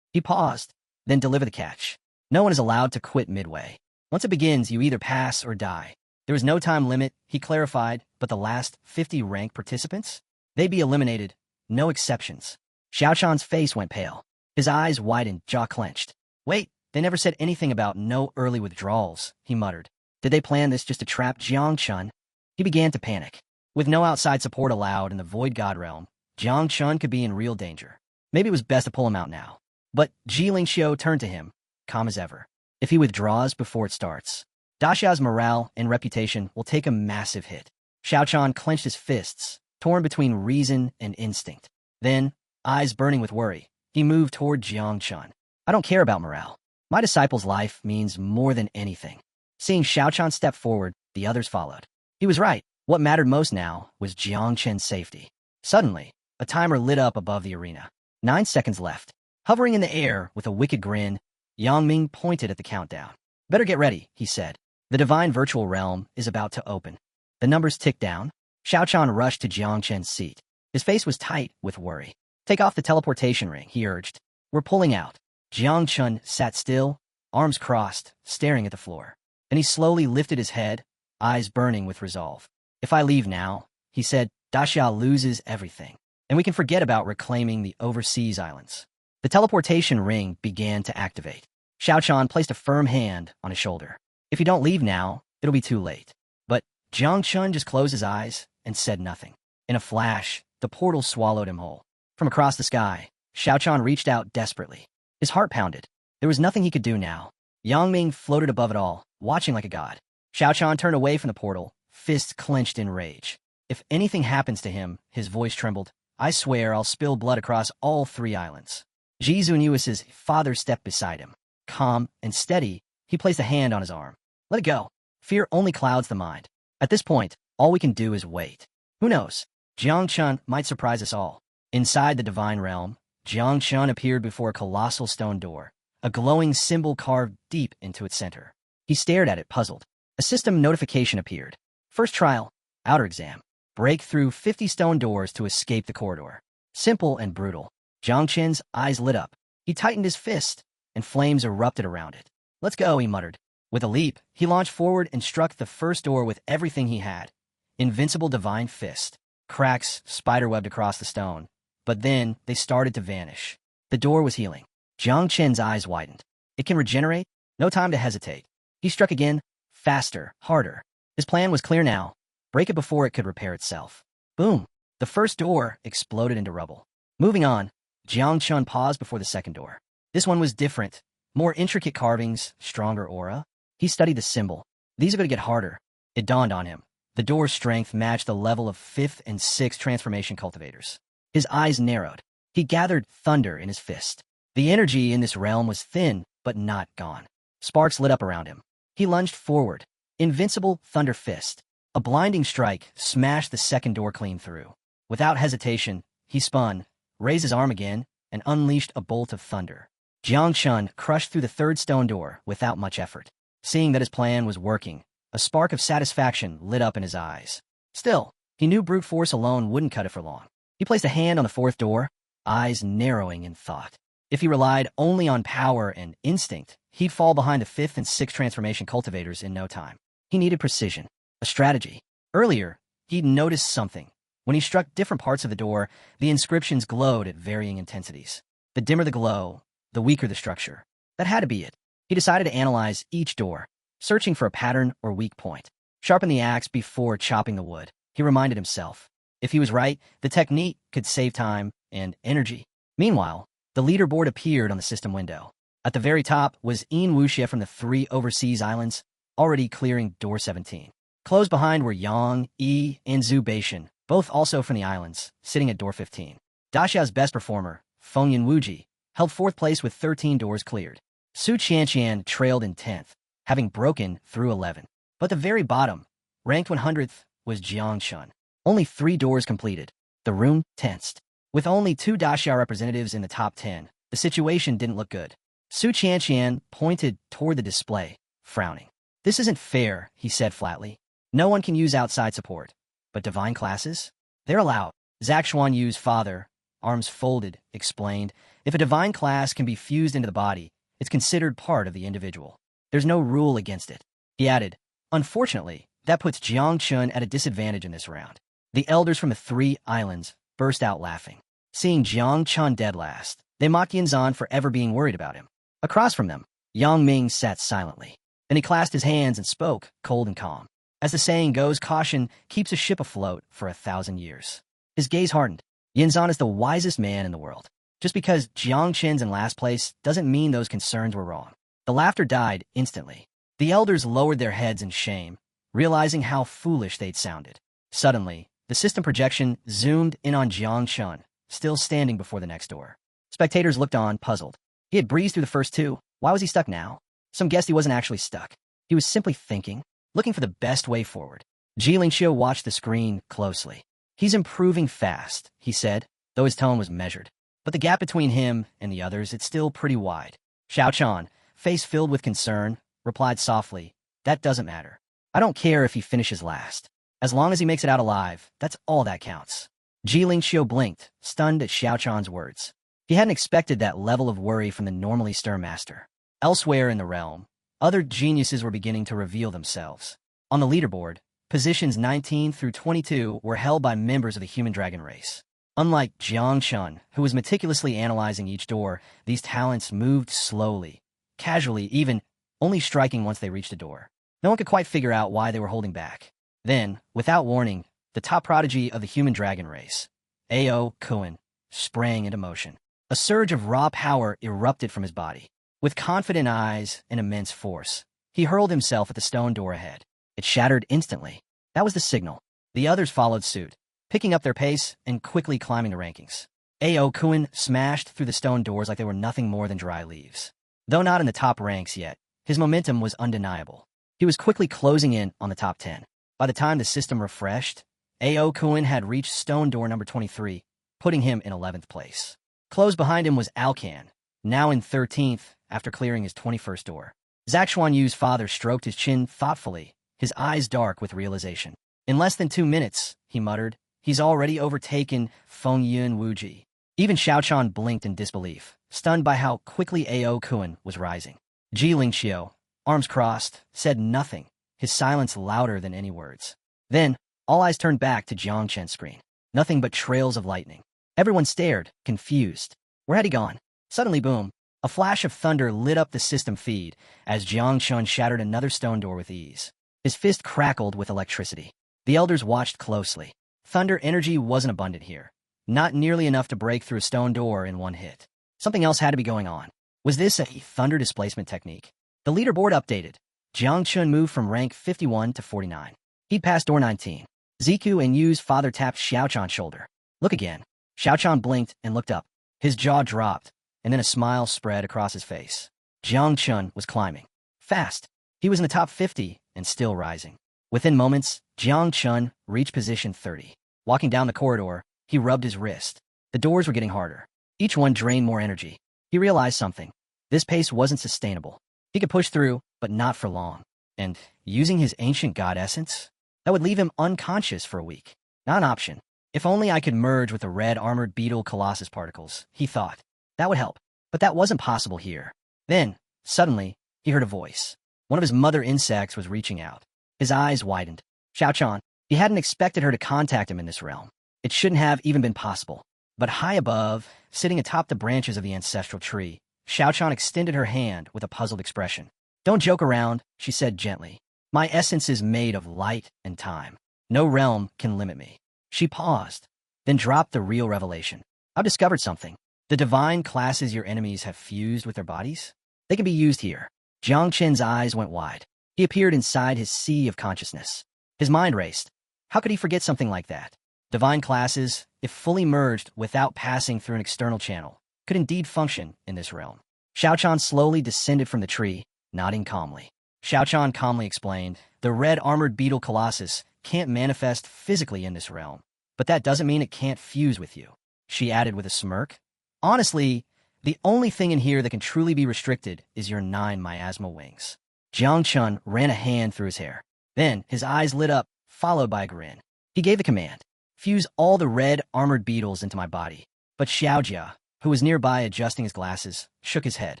He paused, then delivered the catch. "No one is allowed to quit midway. Once it begins, you either pass or die. There is no time limit," he clarified, "but the last 50 ranked participants? They'd be eliminated. No exceptions." Xiao Chan's face went pale. His eyes widened, jaw clenched. "Wait, they never said anything about no early withdrawals," he muttered. Did they plan this just to trap Jiang Chun? He began to panic. With no outside support allowed in the Void God realm, Jiang Chun could be in real danger. Maybe it was best to pull him out now. But Ji Lingqiu turned to him, calm as ever. If he withdraws before it starts, Daxia's morale and reputation will take a massive hit. Xiao Chan clenched his fists, torn between reason and instinct. Then, eyes burning with worry, he moved toward Jiang Chun. "I don't care about morale. My disciple's life means more than anything." Seeing Xiao Chan step forward, the others followed. He was right. What mattered most now was Jiang Chen's safety. Suddenly, a timer lit up above the arena. 9 seconds left. Hovering in the air with a wicked grin, Yang Ming pointed at the countdown. "Better get ready," he said. "The divine virtual realm is about to open." The numbers ticked down. Xiao Chan rushed to Jiang Chen's seat. His face was tight with worry. "Take off the teleportation ring," he urged. "We're pulling out." Jiang Chun sat still, arms crossed, staring at the floor. Then he slowly lifted his head, eyes burning with resolve. "If I leave now," he said, "Daxia loses everything, and we can forget about reclaiming the overseas islands." The teleportation ring began to activate. Xiao Chan placed a firm hand on his shoulder. "If you don't leave now, it'll be too late." But Jiang Chun just closed his eyes and said nothing. In a flash, the portal swallowed him whole. From across the sky, Xiao Chan reached out desperately. His heart pounded. There was nothing he could do now. Yang Ming floated above it all, watching like a god. Xiao Chan turned away from the portal, fists clenched in rage. "If anything happens to him," his voice trembled, "I swear I'll spill blood across all 3 islands." Ji Xinghuis's father stepped beside him. Calm and steady, he placed a hand on his arm. "Let it go. Fear only clouds the mind. At this point, all we can do is wait. Who knows? Jiang Chun might surprise us all." Inside the divine realm, Jiang Chun appeared before a colossal stone door, a glowing symbol carved deep into its center. He stared at it, puzzled. A system notification appeared. First trial, outer exam. Break through 50 stone doors to escape the corridor. Simple and brutal. Jiang Chen's eyes lit up. He tightened his fist, and flames erupted around it. "Let's go," he muttered. With a leap, he launched forward and struck the first door with everything he had. Invincible divine fist. Cracks spiderwebbed across the stone. But then, they started to vanish. The door was healing. Jiang Chen's eyes widened. "It can regenerate? No time to hesitate." He struck again, faster, harder. His plan was clear now. Break it before it could repair itself. Boom! The first door exploded into rubble. Moving on, Jiang Chun paused before the second door. This one was different. More intricate carvings, stronger aura. He studied the symbol. These are going to get harder. It dawned on him. The door's strength matched the level of 5th and 6th transformation cultivators. His eyes narrowed. He gathered thunder in his fist. The energy in this realm was thin, but not gone. Sparks lit up around him. He lunged forward. Invincible thunder fist. A blinding strike smashed the second door clean through. Without hesitation, he spun, raised his arm again, and unleashed a bolt of thunder. Jiang Chun crushed through the third stone door without much effort. Seeing that his plan was working, a spark of satisfaction lit up in his eyes. Still, he knew brute force alone wouldn't cut it for long. He placed a hand on the fourth door, eyes narrowing in thought. If he relied only on power and instinct, he'd fall behind the fifth and sixth transformation cultivators in no time. He needed precision, a strategy. Earlier, he'd noticed something. When he struck different parts of the door, the inscriptions glowed at varying intensities. The dimmer the glow, the weaker the structure. That had to be it. He decided to analyze each door, searching for a pattern or weak point. Sharpen the axe before chopping the wood, he reminded himself. If he was right, the technique could save time and energy. Meanwhile, the leaderboard appeared on the system window. At the very top was Yin Wuxia from the 3 overseas islands, already clearing door 17. Close behind were Yang, Yi, and Zhu Beishan, both also from the islands, sitting at door 15. Daxiao's best performer, Feng Yunwuji, held 4th place with 13 doors cleared. Su Qianqian trailed in 10th, having broken through 11. But the very bottom, ranked 100th, was Jiang Chun. Only 3 doors completed. The room tensed. With only 2 Daxia representatives in the top 10, the situation didn't look good. Su Qianqian pointed toward the display, frowning. This isn't fair, he said flatly. No one can use outside support. But divine classes? They're allowed. Zhak Xuanyu's father, arms folded, explained, if a divine class can be fused into the body, it's considered part of the individual. There's no rule against it. He added, unfortunately, that puts Jiang Chun at a disadvantage in this round. The elders from the 3 islands burst out laughing. Seeing Jiang Chun dead last, they mocked Yinzan for ever being worried about him. Across from them, Yang Ming sat silently. Then he clasped his hands and spoke, cold and calm. As the saying goes, caution keeps a ship afloat for 1,000 years. His gaze hardened. Yinzan is the wisest man in the world. Just because Jiang Chen's in last place doesn't mean those concerns were wrong. The laughter died instantly. The elders lowered their heads in shame, realizing how foolish they'd sounded. Suddenly, the system projection zoomed in on Jiang Chun, still standing before the next door. Spectators looked on, puzzled. He had breezed through the first 2. Why was he stuck now? Some guessed he wasn't actually stuck. He was simply thinking, looking for the best way forward. Xiao watched the screen closely. He's improving fast, he said, though his tone was measured. But the gap between him and the others, it's still pretty wide. Xiao Chan, face filled with concern, replied softly, that doesn't matter. I don't care if he finishes last. As long as he makes it out alive, that's all that counts. Xiao blinked, stunned at Xiao Chan's words. He hadn't expected that level of worry from the normally stern master. Elsewhere in the realm, other geniuses were beginning to reveal themselves. On the leaderboard, positions 19 through 22 were held by members of the human dragon race. Unlike Jiang Chun, who was meticulously analyzing each door, these talents moved slowly, casually, even only striking once they reached a door. No one could quite figure out why they were holding back. Then, without warning, the top prodigy of the human dragon race, Ao Kuan, sprang into motion. A surge of raw power erupted from his body. With confident eyes and immense force, he hurled himself at the stone door ahead. It shattered instantly. That was the signal. The others followed suit, picking up their pace and quickly climbing the rankings. Ao Kuan smashed through the stone doors like they were nothing more than dry leaves. Though not in the top ranks yet, his momentum was undeniable. He was quickly closing in on the top 10. By the time the system refreshed, Ao Kuan had reached stone door number 23, putting him in 11th place. Close behind him was Alcan, now in 13th after clearing his 21st door. Zhak Xuanyu's father stroked his chin thoughtfully, his eyes dark with realization. In less than 2 minutes, he muttered, he's already overtaken Feng Yunwuji. Even Xiao Chan blinked in disbelief, stunned by how quickly Ao Kuan was rising. Xiao, arms crossed, said nothing, his silence louder than any words. Then, all eyes turned back to Jiang Chen's screen. Nothing but trails of lightning. Everyone stared, confused. Where had he gone? Suddenly, boom, a flash of thunder lit up the system feed as Jiang Chun shattered another stone door with ease. His fist crackled with electricity. The elders watched closely. Thunder energy wasn't abundant here. Not nearly enough to break through a stone door in one hit. Something else had to be going on. Was this a thunder displacement technique? The leaderboard updated. Jiang Chun moved from rank 51 to 49. He'd passed door 19. Ziku and Yu's father tapped Xiao Chan's shoulder. Look again. Xiao Chan blinked and looked up. His jaw dropped, and then a smile spread across his face. Jiang Chun was climbing. Fast. He was in the top 50 and still rising. Within moments, Jiang Chun reached position 30. Walking down the corridor, he rubbed his wrist. The doors were getting harder. Each one drained more energy. He realized something. This pace wasn't sustainable. He could push through, but not for long. And using his ancient god essence? That would leave him unconscious for a week. Not an option. If only I could merge with the red armored beetle colossus particles, he thought. That would help. But that wasn't possible here. Then, suddenly, he heard a voice. One of his mother insects was reaching out. His eyes widened. Xiao Chan. He hadn't expected her to contact him in this realm. It shouldn't have even been possible. But high above, sitting atop the branches of the ancestral tree, Xiao Chan extended her hand with a puzzled expression. Don't joke around, she said gently. My essence is made of light and time. No realm can limit me. She paused, then dropped the real revelation. I've discovered something. The divine classes your enemies have fused with their bodies? They can be used here. Jiang Chen's eyes went wide. He appeared inside his sea of consciousness. His mind raced. How could he forget something like that? Divine classes, if fully merged without passing through an external channel, could indeed function in this realm. Xiao Chan slowly descended from the tree, nodding calmly. Xiao Chan calmly explained, the red armored beetle colossus can't manifest physically in this realm, but that doesn't mean it can't fuse with you. She added with a smirk. Honestly, the only thing in here that can truly be restricted is your 9 miasma wings. Jiang Chun ran a hand through his hair. Then his eyes lit up, followed by a grin. He gave the command. Fuse all the red armored beetles into my body. But Xiaojia, who was nearby adjusting his glasses, shook his head.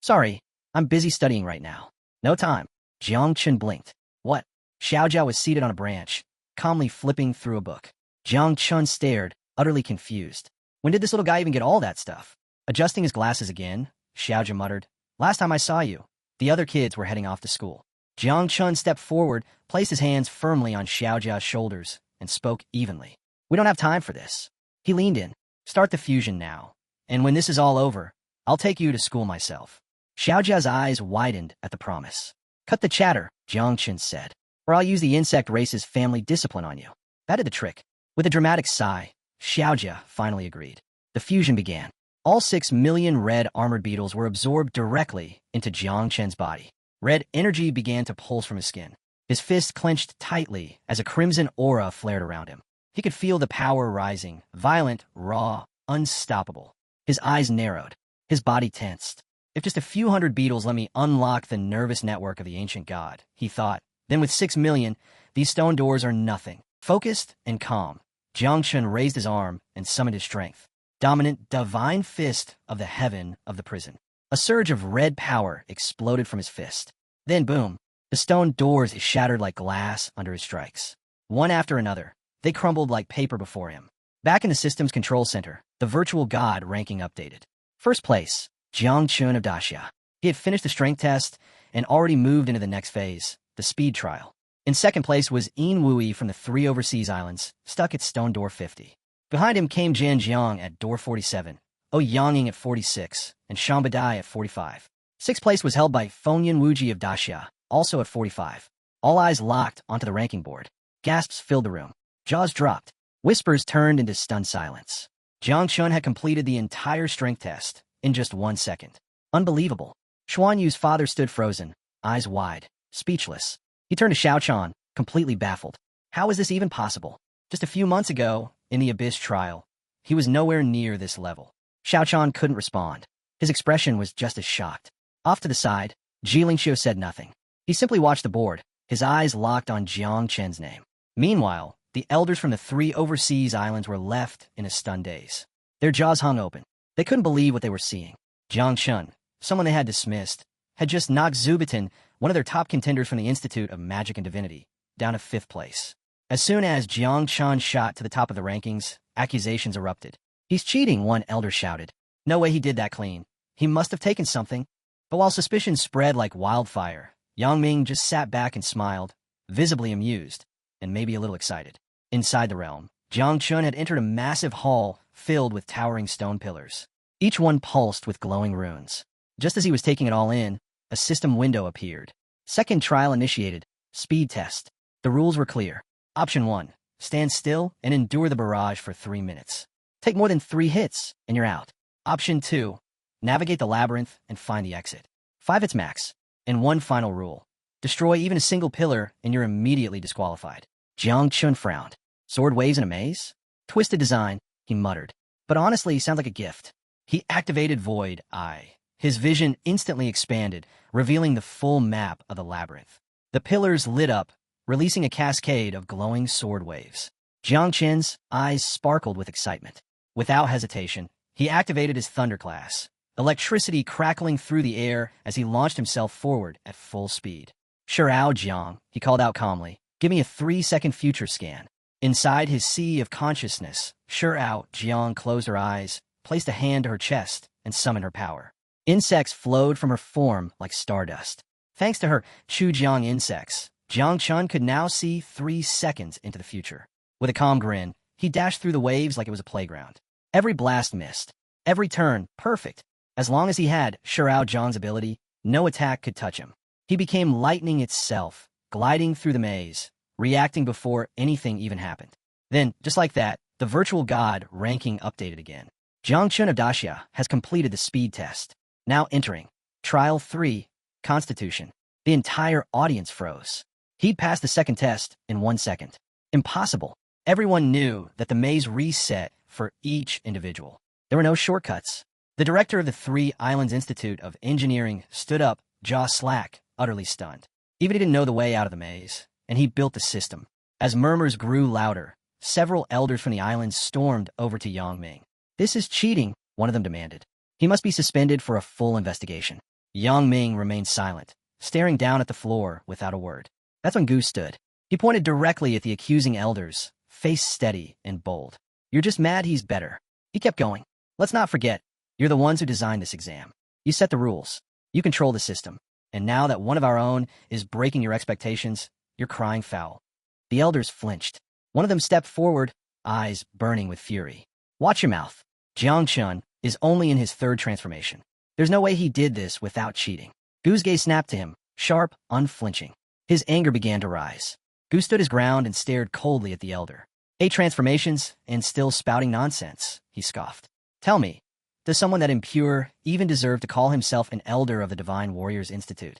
Sorry, I'm busy studying right now. No time. Jiang Chun blinked. What? Xiaojia was seated on a branch, calmly flipping through a book. Jiang Chun stared, utterly confused. When did this little guy even get all that stuff? Adjusting his glasses again, Xiaojia muttered, Last time I saw you, the other kids were heading off to school. Jiang Chun stepped forward, placed his hands firmly on Xiaojia's shoulders, and spoke evenly. We don't have time for this. He leaned in. Start the fusion now. And when this is all over, I'll take you to school myself. Xiaojia's eyes widened at the promise. Cut the chatter, Jiang Chun said, or I'll use the insect race's family discipline on you. That did the trick. With a dramatic sigh, Xiaojia finally agreed. The fusion began. All 6 million red armored beetles were absorbed directly into Jiang Chen's body. Red energy began to pulse from his skin. His fist clenched tightly as a crimson aura flared around him. He could feel the power rising, violent, raw, unstoppable. His eyes narrowed. His body tensed. If just a few hundred beetles let me unlock the nervous network of the ancient god, he thought, then with 6 million, these stone doors are nothing. Focused and calm, Jiang Chun raised his arm and summoned his strength. Dominant, divine fist of the heaven of the prison. A surge of red power exploded from his fist. Then, boom, the stone doors shattered like glass under his strikes. One after another, they crumbled like paper before him. Back in the system's control center, the virtual god ranking updated. First place, Jiang Chun of Daxia. He had finished the strength test and already moved into the next phase, the speed trial. In second place was Yin Wui from the 3 overseas islands, stuck at stone door 50. Behind him came Jian Jiang at door 47, O Yanging at 46, and Shambadai at 45. Sixth place was held by Fengyan Wuji of Daxia, also at 45. All eyes locked onto the ranking board. Gasps filled the room. Jaws dropped. Whispers turned into stunned silence. Jiang Chun had completed the entire strength test in just 1 second. Unbelievable. Xuan Yu's father stood frozen, eyes wide, speechless. He turned to Xiao Chan, completely baffled. How is this even possible? Just a few months ago, in the Abyss trial, he was nowhere near this level. Xiao Chan couldn't respond. His expression was just as shocked. Off to the side, Ji Lingxiu said nothing. He simply watched the board, his eyes locked on Jiang Chen's name. Meanwhile, the elders from the 3 overseas islands were left in a stunned daze. Their jaws hung open. They couldn't believe what they were seeing. Jiang Chun, someone they had dismissed, had just knocked Zubitin, one of their top contenders from the Institute of Magic and Divinity, down to 5th place. As soon as Jiang Chun shot to the top of the rankings, accusations erupted. He's cheating, one elder shouted. No way he did that clean. He must have taken something. But while suspicion spread like wildfire, Yang Ming just sat back and smiled, visibly amused, and maybe a little excited. Inside the realm, Jiang Chun had entered a massive hall filled with towering stone pillars. Each one pulsed with glowing runes. Just as he was taking it all in, a system window appeared. Second trial initiated. Speed test. The rules were clear. Option 1. Stand still and endure the barrage for 3 minutes. Take more than 3 hits, and you're out. Option 2. Navigate the labyrinth and find the exit. 5 hits max. And one final rule. Destroy even a single pillar and you're immediately disqualified. Jiang Chun frowned. Sword waves in a maze? Twisted design, he muttered. But honestly, he sounds like a gift. He activated Void Eye. His vision instantly expanded, revealing the full map of the labyrinth. The pillars lit up, releasing a cascade of glowing sword waves. Jiang Chen's eyes sparkled with excitement. Without hesitation, he activated his Thunderclass, electricity crackling through the air as he launched himself forward at full speed. Shiao Jiang, he called out calmly, give me a 3-second future scan. Inside his sea of consciousness, Shiao Jiang closed her eyes, placed a hand to her chest, and summoned her power. Insects flowed from her form like stardust. Thanks to her Chujiang insects, Jiang Chun could now see 3 seconds into the future. With a calm grin, he dashed through the waves like it was a playground. Every blast missed. Every turn, perfect. As long as he had Shiao Jiang's ability, no attack could touch him. He became lightning itself, gliding through the maze, reacting before anything even happened. Then, just like that, the virtual god ranking updated again. Jiang Chun of Daxia has completed the speed test. Now entering. Trial 3, Constitution. The entire audience froze. He'd passed the second test in 1 second. Impossible. Everyone knew that the maze reset for each individual. There were no shortcuts. The director of the Three Islands Institute of Engineering stood up, jaw slack, utterly stunned. Even he didn't know the way out of the maze, and he built the system. As murmurs grew louder, several elders from the islands stormed over to Yang Ming. This is cheating, one of them demanded. He must be suspended for a full investigation. Yang Ming remained silent, staring down at the floor without a word. That's when Gu stood. He pointed directly at the accusing elders, face steady and bold. You're just mad he's better. He kept going. Let's not forget, you're the ones who designed this exam. You set the rules. You control the system. And now that one of our own is breaking your expectations, you're crying foul. The elders flinched. One of them stepped forward, eyes burning with fury. Watch your mouth. Jiang Chun is only in his 3rd transformation. There's no way he did this without cheating. Gu's gaze snapped to him, sharp, unflinching. His anger began to rise. Gu stood his ground and stared coldly at the elder. 8 transformations, and still spouting nonsense, he scoffed. Tell me, does someone that impure even deserve to call himself an elder of the Divine Warriors Institute?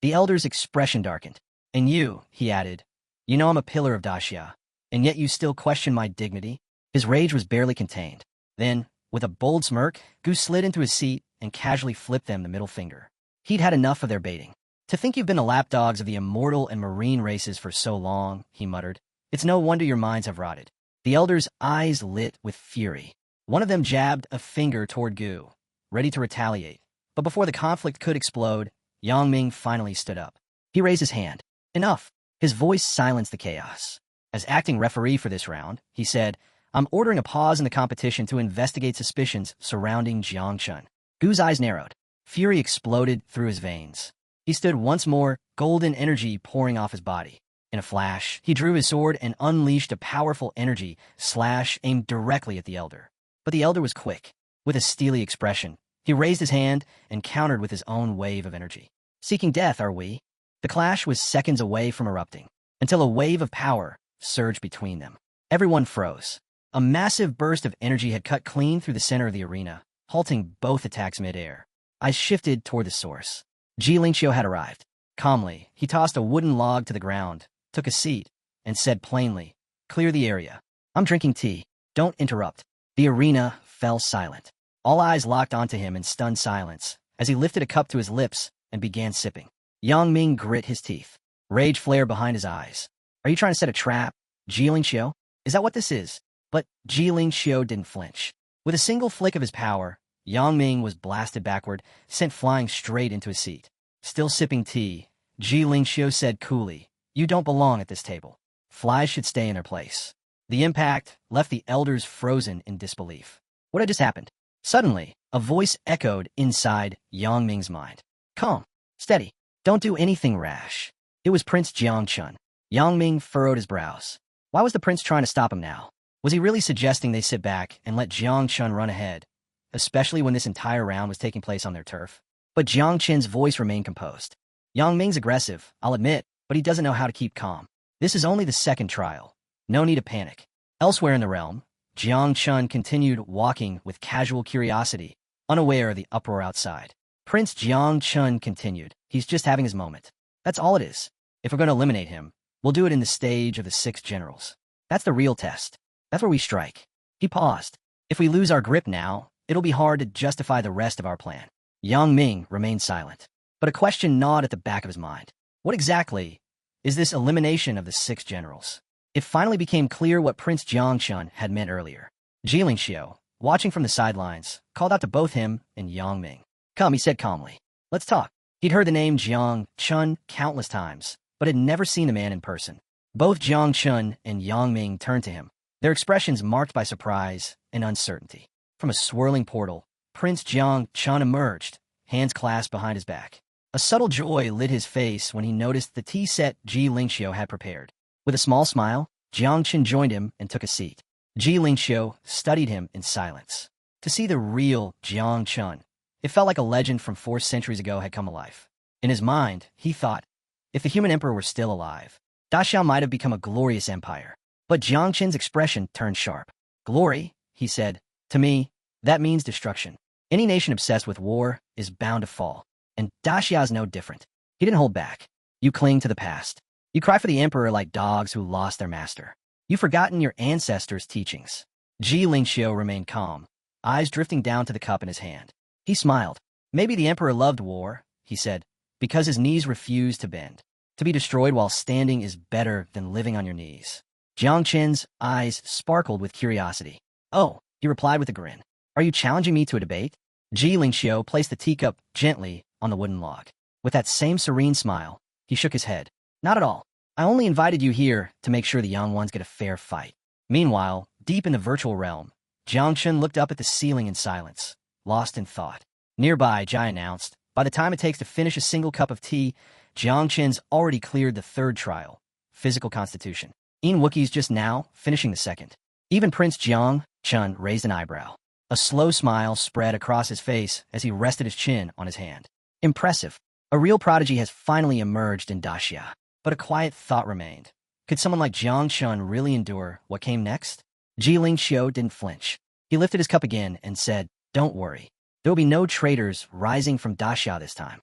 The elder's expression darkened. And you, he added, you know I'm a pillar of Daxia, and yet you still question my dignity? His rage was barely contained. Then, with a bold smirk, Gu slid into his seat and casually flipped them the middle finger. He'd had enough of their baiting. To think you've been the lapdogs of the immortal and marine races for so long, he muttered. It's no wonder your minds have rotted. The elder's eyes lit with fury. One of them jabbed a finger toward Gu, ready to retaliate. But before the conflict could explode, Yang Ming finally stood up. He raised his hand. Enough. His voice silenced the chaos. As acting referee for this round, he said, I'm ordering a pause in the competition to investigate suspicions surrounding Jiang Chun. Gu's eyes narrowed. Fury exploded through his veins. He stood once more, golden energy pouring off his body. In a flash, he drew his sword and unleashed a powerful energy slash aimed directly at the elder. But the elder was quick. With a steely expression, he raised his hand and countered with his own wave of energy. Seeking death, are we? The clash was seconds away from erupting, until a wave of power surged between them. Everyone froze. A massive burst of energy had cut clean through the center of the arena, halting both attacks mid-air. Eyes shifted toward the source. Xiao had arrived. Calmly, he tossed a wooden log to the ground, took a seat, and said plainly, clear the area. I'm drinking tea. Don't interrupt. The arena fell silent. All eyes locked onto him in stunned silence as he lifted a cup to his lips and began sipping. Yang Ming grit his teeth. Rage flared behind his eyes. Are you trying to set a trap, Xiao? Is that what this is? But Xiao didn't flinch. With a single flick of his power, Yang Ming was blasted backward, sent flying straight into his seat. Still sipping tea, Xiao said coolly, you don't belong at this table. Flies should stay in their place. The impact left the elders frozen in disbelief. What had just happened? Suddenly, a voice echoed inside Yang Ming's mind. Calm. Steady. Don't do anything rash. It was Prince Jiang Chun. Yang Ming furrowed his brows. Why was the prince trying to stop him now? Was he really suggesting they sit back and let Jiang Chun run ahead, especially when this entire round was taking place on their turf? But Jiang Chen's voice remained composed. Yang Ming's aggressive, I'll admit, but he doesn't know how to keep calm. This is only the second trial. No need to panic. Elsewhere in the realm, Jiang Chun continued walking with casual curiosity, unaware of the uproar outside. Prince Jiang Chun continued. He's just having his moment. That's all it is. If we're going to eliminate him, we'll do it in the stage of the 6 generals. That's the real test. That's where we strike. He paused. If we lose our grip now, it'll be hard to justify the rest of our plan. Yang Ming remained silent, but a question gnawed at the back of his mind. What exactly is this elimination of the 6 generals? It finally became clear what Prince Jiangchun had meant earlier. Jiling Xiao, watching from the sidelines, called out to both him and Yang Ming. Come, he said calmly. Let's talk. He'd heard the name Jiang Chun countless times, but had never seen the man in person. Both Jiang Chun and Yang Ming turned to him, their expressions marked by surprise and uncertainty. From a swirling portal, Prince Jiang Chun emerged, hands clasped behind his back. A subtle joy lit his face when he noticed the tea set Ji Lingxiu had prepared. With a small smile, Jiang Chun joined him and took a seat. Ji Lingxiu studied him in silence. To see the real Jiang Chun, it felt like a legend from 4 centuries ago had come alive. In his mind, he thought, if the human emperor were still alive, Xiao might have become a glorious empire. But Jiang Chun's expression turned sharp. Glory, he said, to me, that means destruction. Any nation obsessed with war is bound to fall. And Xiao's no different. He didn't hold back. You cling to the past. You cry for the emperor like dogs who lost their master. You've forgotten your ancestors' teachings. Ji Lingxiu remained calm, eyes drifting down to the cup in his hand. He smiled. Maybe the emperor loved war, he said, because his knees refused to bend. To be destroyed while standing is better than living on your knees. Jiang Chen's eyes sparkled with curiosity. Oh, he replied with a grin. Are you challenging me to a debate? Ji Lingxiu placed the teacup gently on the wooden log. With that same serene smile, he shook his head. Not at all. I only invited you here to make sure the young ones get a fair fight. Meanwhile, deep in the virtual realm, Jiang Chun looked up at the ceiling in silence, lost in thought. Nearby, Jai announced, by the time it takes to finish a single cup of tea, Jiang Chen's already cleared the 3rd trial, physical constitution. Ian Wookiee's just now finishing the 2nd. Even Prince Jiang Chun raised an eyebrow. A slow smile spread across his face as he rested his chin on his hand. Impressive. A real prodigy has finally emerged in Daxia. But a quiet thought remained. Could someone like Jiang Chun really endure what came next? Ji Lingxiu didn't flinch. He lifted his cup again and said, don't worry. There will be no traitors rising from Daxia this time.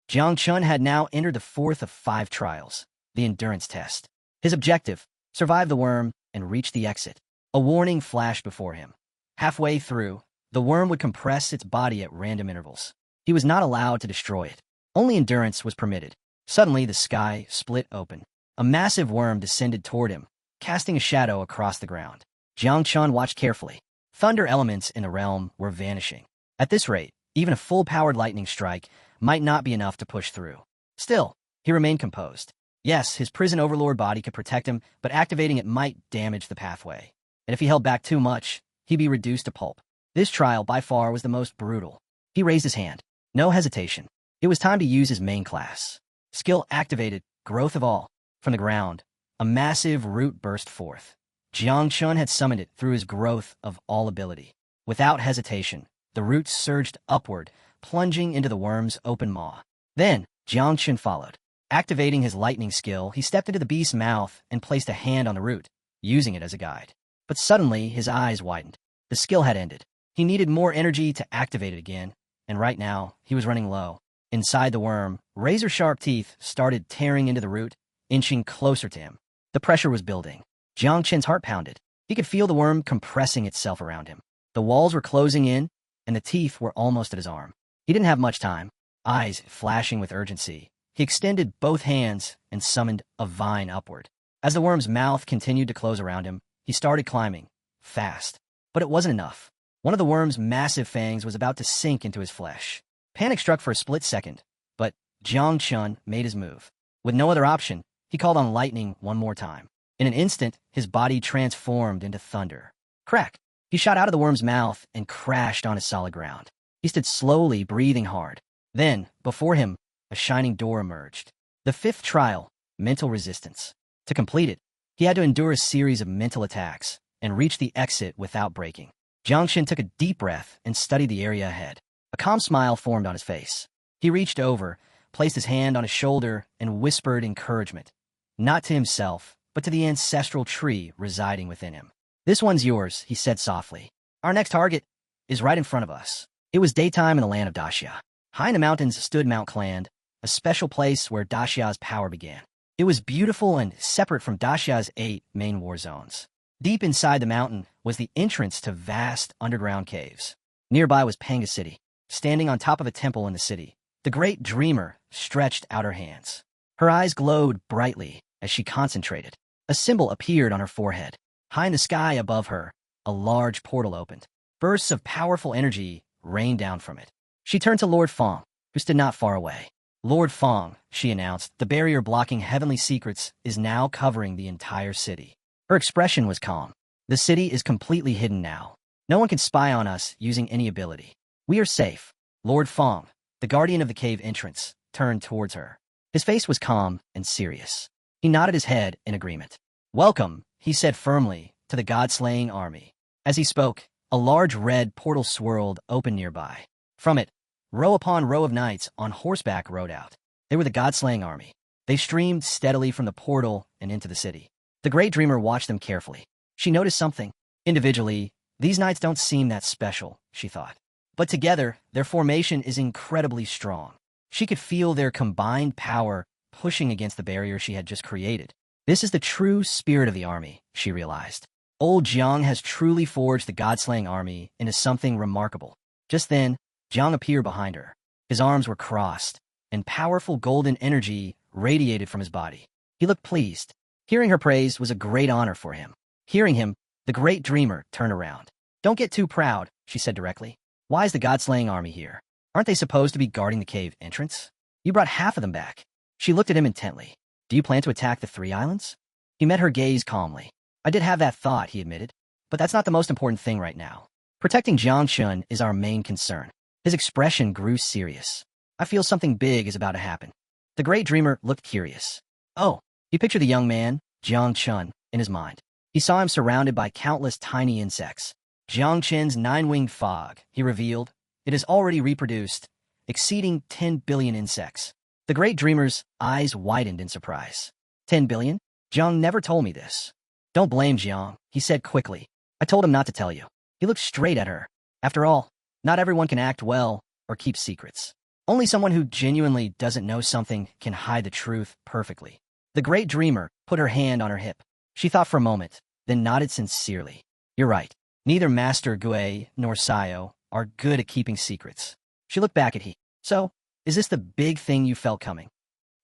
Jiang Chun had now entered the 4th of 5 trials, the endurance test. His objective, survive the worm and reach the exit. A warning flashed before him. Halfway through, the worm would compress its body at random intervals. He was not allowed to destroy it. Only endurance was permitted. Suddenly, the sky split open. A massive worm descended toward him, casting a shadow across the ground. Jiang Chun watched carefully. Thunder elements in the realm were vanishing. At this rate, even a full-powered lightning strike might not be enough to push through. Still, he remained composed. Yes, his prison overlord body could protect him, but activating it might damage the pathway. And if he held back too much, he'd be reduced to pulp. This trial, by far, was the most brutal. He raised his hand. No hesitation. It was time to use his main class. Skill activated, growth of all. From the ground, a massive root burst forth. Jiang Chun had summoned it through his growth of all ability. Without hesitation, the roots surged upward, plunging into the worm's open maw. Then, Jiang Chun followed. Activating his lightning skill, he stepped into the beast's mouth and placed a hand on the root, using it as a guide. But suddenly, his eyes widened. The skill had ended. He needed more energy to activate it again, and right now, he was running low. Inside the worm, razor-sharp teeth started tearing into the root, inching closer to him. The pressure was building. Jiang Chen's heart pounded. He could feel the worm compressing itself around him. The walls were closing in, and the teeth were almost at his arm. He didn't have much time. Eyes flashing with urgency, he extended both hands and summoned a vine upward. As the worm's mouth continued to close around him, he started climbing, fast. But it wasn't enough. One of the worm's massive fangs was about to sink into his flesh. Panic struck for a split second, but Jiang Chun made his move. With no other option, he called on lightning one more time. In an instant, his body transformed into thunder. Crack! He shot out of the worm's mouth and crashed onto solid ground. He stood slowly, breathing hard. Then, before him, a shining door emerged. The 5th trial, mental resistance. To complete it, he had to endure a series of mental attacks and reach the exit without breaking. Jiang Chun took a deep breath and studied the area ahead. A calm smile formed on his face. He reached over, placed his hand on his shoulder, and whispered encouragement. Not to himself, but to the ancestral tree residing within him. This one's yours, he said softly. Our next target is right in front of us. It was daytime in the land of Daxia. High in the mountains stood Mount Clan, a special place where Daxia's power began. It was beautiful and separate from Daxia's 8 main war zones. Deep inside the mountain was the entrance to vast underground caves. Nearby was Panga City. Standing on top of a temple in the city, the Great Dreamer stretched out her hands. Her eyes glowed brightly as she concentrated. A symbol appeared on her forehead. High in the sky above her, a large portal opened. Bursts of powerful energy rained down from it. She turned to Lord Fong, who stood not far away. Lord Fong, she announced, the barrier blocking heavenly secrets is now covering the entire city. Her expression was calm. The city is completely hidden now. No one can spy on us using any ability. We are safe. Lord Fong, the guardian of the cave entrance, turned towards her. His face was calm and serious. He nodded his head in agreement. Welcome, he said firmly, to the god-slaying army. As he spoke, a large red portal swirled open nearby. From it, row upon row of knights on horseback rode out. They were the god-slaying army. They streamed steadily from the portal and into the city. The Great Dreamer watched them carefully. She noticed something. Individually, these knights don't seem that special, she thought. But together, their formation is incredibly strong. She could feel their combined power pushing against the barrier she had just created. This is the true spirit of the army, she realized. Old Jiang has truly forged the god-slaying army into something remarkable. Just then, Jiang appeared behind her. His arms were crossed, and powerful golden energy radiated from his body. He looked pleased. Hearing her praise was a great honor for him. Hearing him, the Great Dreamer turned around. Don't get too proud, she said directly. Why is the god-slaying army here? Aren't they supposed to be guarding the cave entrance? You brought half of them back. She looked at him intently. Do you plan to attack the 3 islands? He met her gaze calmly. I did have that thought, he admitted. But that's not the most important thing right now. Protecting Jiangchun is our main concern. His expression grew serious. I feel something big is about to happen. The Great Dreamer looked curious. Oh, he pictured the young man, Jiangchun, in his mind. He saw him surrounded by countless tiny insects. Jiangchun's 9-winged fog, he revealed. It has already reproduced, exceeding 10 billion insects. The Great Dreamer's eyes widened in surprise. 10 billion? Jiang never told me this. Don't blame Jiang, he said quickly. I told him not to tell you. He looked straight at her. After all, not everyone can act well or keep secrets. Only someone who genuinely doesn't know something can hide the truth perfectly. The Great Dreamer put her hand on her hip. She thought for a moment, then nodded sincerely. You're right. Neither Master Gui nor Xiao are good at keeping secrets. She looked back at he. So, is this the big thing you felt coming?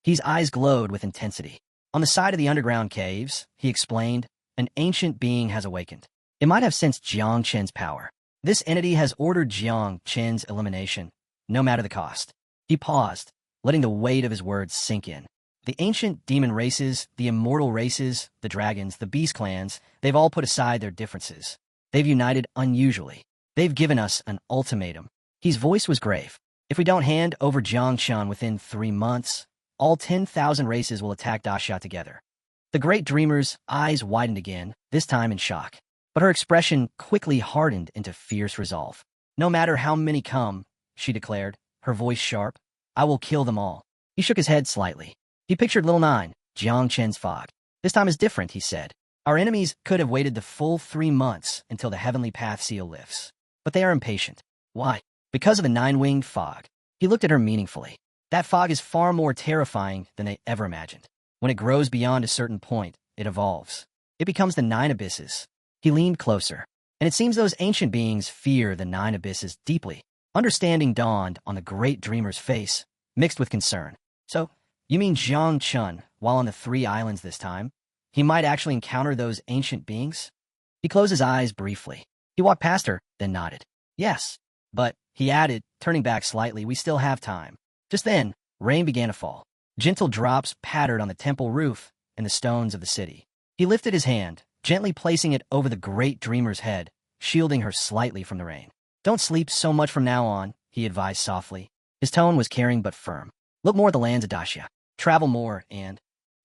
His eyes glowed with intensity. On the side of the underground caves, he explained, an ancient being has awakened. It might have sensed Jiang Chen's power. This entity has ordered Jiang Chen's elimination, no matter the cost. He paused, letting the weight of his words sink in. The ancient demon races, the immortal races, the dragons, the beast clans, they've all put aside their differences. They've united unusually. They've given us an ultimatum. His voice was grave. If we don't hand over Jiangchun within 3 months, all 10,000 races will attack Daxia together. The Great Dreamer's eyes widened again, this time in shock. But her expression quickly hardened into fierce resolve. No matter how many come, she declared, her voice sharp, I will kill them all. He shook his head slightly. He pictured Little Nine, Jiang Chen's fog. This time is different, he said. Our enemies could have waited the full 3 months until the Heavenly Path seal lifts. But they are impatient. Why? Because of the 9-winged fog. He looked at her meaningfully. That fog is far more terrifying than they ever imagined. When it grows beyond a certain point, it evolves. It becomes the 9 abysses. He leaned closer. And it seems those ancient beings fear the 9 abysses deeply. Understanding dawned on the Great Dreamer's face, mixed with concern. So, you mean Jiang Chun, while on the 3 islands this time, he might actually encounter those ancient beings? He closed his eyes briefly. He walked past her, then nodded. Yes. But, he added, turning back slightly, we still have time. Just then, rain began to fall. Gentle drops pattered on the temple roof and the stones of the city. He lifted his hand, gently placing it over the Great Dreamer's head, shielding her slightly from the rain. Don't sleep so much from now on, he advised softly. His tone was caring but firm. Look more at the lands of Daxia. Travel more, and...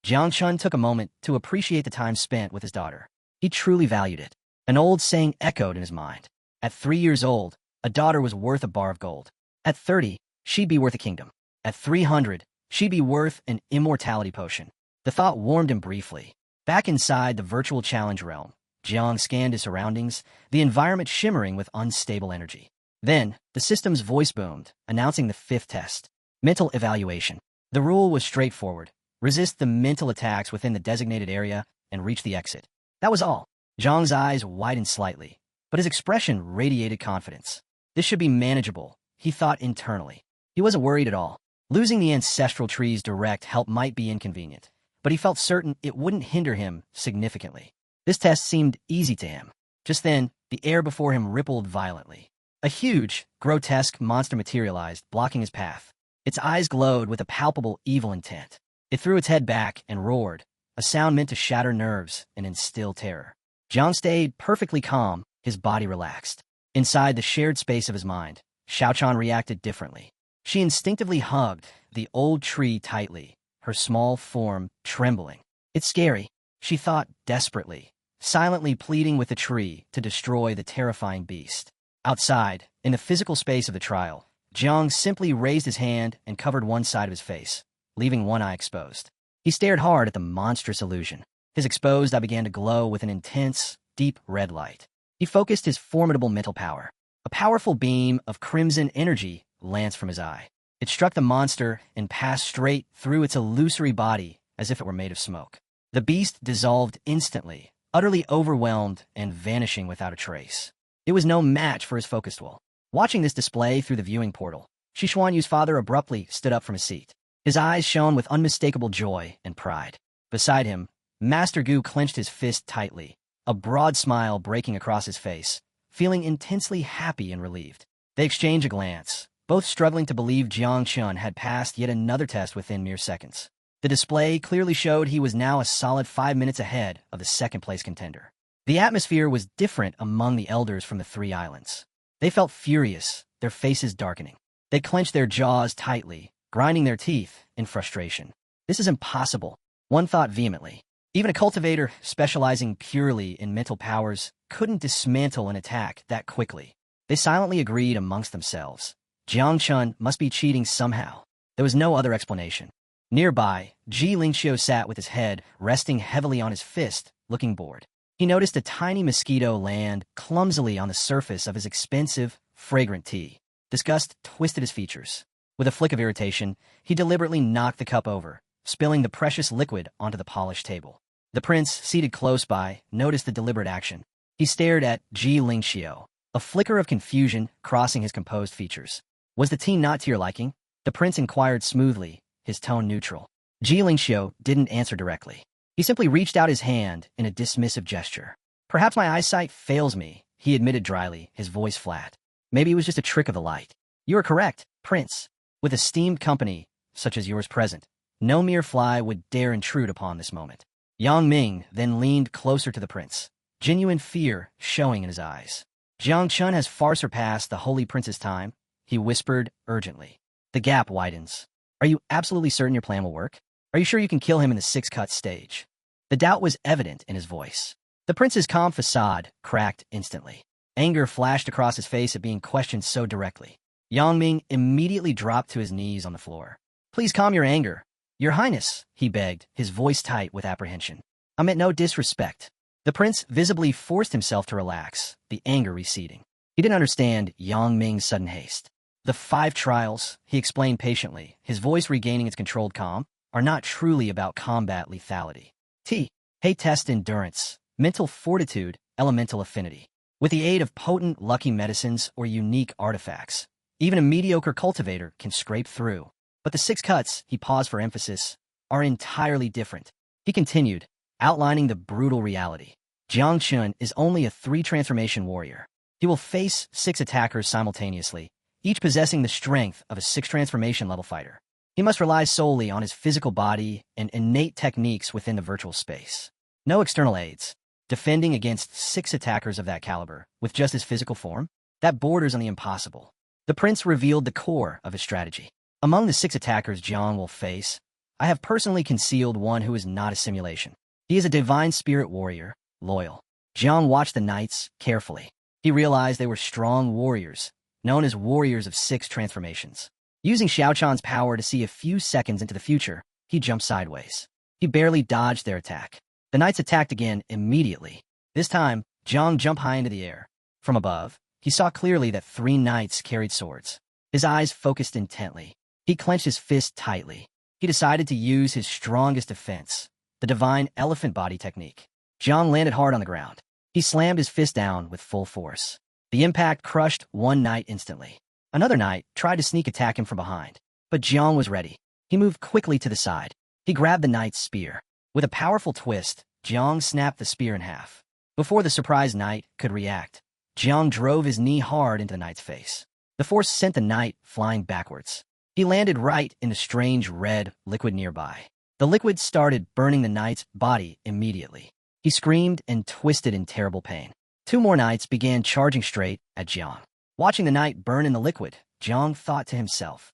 Jiangchun took a moment to appreciate the time spent with his daughter. He truly valued it. An old saying echoed in his mind. At 3 years old, a daughter was worth a bar of gold. At 30, she'd be worth a kingdom. At 300, she'd be worth an immortality potion. The thought warmed him briefly. Back inside the virtual challenge realm, Jiang scanned his surroundings, the environment shimmering with unstable energy. Then, the system's voice boomed, announcing the fifth test. Mental evaluation. The rule was straightforward. Resist the mental attacks within the designated area and reach the exit. That was all. Zhang's eyes widened slightly, but his expression radiated confidence. This should be manageable, he thought internally. He wasn't worried at all. Losing the ancestral tree's direct help might be inconvenient, but he felt certain it wouldn't hinder him significantly. This test seemed easy to him. Just then, the air before him rippled violently. A huge, grotesque monster materialized, blocking his path. Its eyes glowed with a palpable evil intent. It threw its head back and roared, a sound meant to shatter nerves and instill terror. Zhang stayed perfectly calm, his body relaxed. Inside the shared space of his mind, Xiaochan reacted differently. She instinctively hugged the old tree tightly, her small form trembling. It's scary, she thought desperately, silently pleading with the tree to destroy the terrifying beast. Outside, in the physical space of the trial, Zhang simply raised his hand and covered one side of his face, leaving one eye exposed. He stared hard at the monstrous illusion. His exposed eye began to glow with an intense, deep red light. He focused his formidable mental power. A powerful beam of crimson energy lanced from his eye. It struck the monster and passed straight through its illusory body as if it were made of smoke. The beast dissolved instantly, utterly overwhelmed and vanishing without a trace. It was no match for his focused will. Watching this display through the viewing portal, Shishuanyu's father abruptly stood up from his seat. His eyes shone with unmistakable joy and pride. Beside him, Master Gu clenched his fist tightly, a broad smile breaking across his face, feeling intensely happy and relieved. They exchanged a glance, both struggling to believe Jiang Chun had passed yet another test within mere seconds. The display clearly showed he was now a solid 5 minutes ahead of the second-place contender. The atmosphere was different among the elders from the three islands. They felt furious, their faces darkening. They clenched their jaws tightly, grinding their teeth in frustration. This is impossible, one thought vehemently. Even a cultivator specializing purely in mental powers couldn't dismantle an attack that quickly. They silently agreed amongst themselves. Jiang Chun must be cheating somehow. There was no other explanation. Nearby, Ji Lingxiu sat with his head resting heavily on his fist, looking bored. He noticed a tiny mosquito land clumsily on the surface of his expensive, fragrant tea. Disgust twisted his features. With a flick of irritation, he deliberately knocked the cup over, spilling the precious liquid onto the polished table. The prince, seated close by, noticed the deliberate action. He stared at Ji Lingxiu, a flicker of confusion crossing his composed features. Was the tea not to your liking? The prince inquired smoothly, his tone neutral. Ji Lingxiu didn't answer directly. He simply reached out his hand in a dismissive gesture. Perhaps my eyesight fails me, he admitted dryly, his voice flat. Maybe it was just a trick of the light. You are correct, Prince. With esteemed company, such as yours present, no mere fly would dare intrude upon this moment. Yang Ming then leaned closer to the prince, genuine fear showing in his eyes. Jiang Chun has far surpassed the holy prince's time, he whispered urgently. The gap widens. Are you absolutely certain your plan will work? Are you sure you can kill him in the six-cut stage? The doubt was evident in his voice. The prince's calm facade cracked instantly. Anger flashed across his face at being questioned so directly. Yang Ming immediately dropped to his knees on the floor. Please calm your anger. Your Highness, he begged, his voice tight with apprehension. I meant no disrespect. The prince visibly forced himself to relax, the anger receding. He didn't understand Yang Ming's sudden haste. The 5 trials, he explained patiently, his voice regaining its controlled calm, are not truly about combat lethality. They test endurance, mental fortitude, elemental affinity. With the aid of potent, lucky medicines or unique artifacts, even a mediocre cultivator can scrape through. But the 6 cuts, he paused for emphasis, are entirely different. He continued, outlining the brutal reality. Jiang Chun is only a 3-transformation warrior. He will face 6 attackers simultaneously, each possessing the strength of a 6-transformation level fighter. He must rely solely on his physical body and innate techniques within the virtual space. No external aids. Defending against 6 attackers of that caliber, with just his physical form, that borders on the impossible. The prince revealed the core of his strategy. Among the 6 attackers Jiang will face, I have personally concealed one who is not a simulation. He is a divine spirit warrior, loyal. Jiang watched the knights carefully. He realized they were strong warriors, known as warriors of 6 transformations. Using Xiaochan's power to see a few seconds into the future, he jumped sideways. He barely dodged their attack. The knights attacked again immediately. This time, Jiang jumped high into the air. From above, he saw clearly that 3 knights carried swords. His eyes focused intently. He clenched his fist tightly. He decided to use his strongest defense, the divine elephant body technique. Xiao landed hard on the ground. He slammed his fist down with full force. The impact crushed one knight instantly. Another knight tried to sneak attack him from behind, but Xiao was ready. He moved quickly to the side. He grabbed the knight's spear. With a powerful twist, Xiao snapped the spear in half. Before the surprised knight could react, Xiao drove his knee hard into the knight's face. The force sent the knight flying backwards. He landed right in a strange red liquid nearby. The liquid started burning the knight's body immediately. He screamed and twisted in terrible pain. 2 more knights began charging straight at Xiao. Watching the knight burn in the liquid, Xiao thought to himself,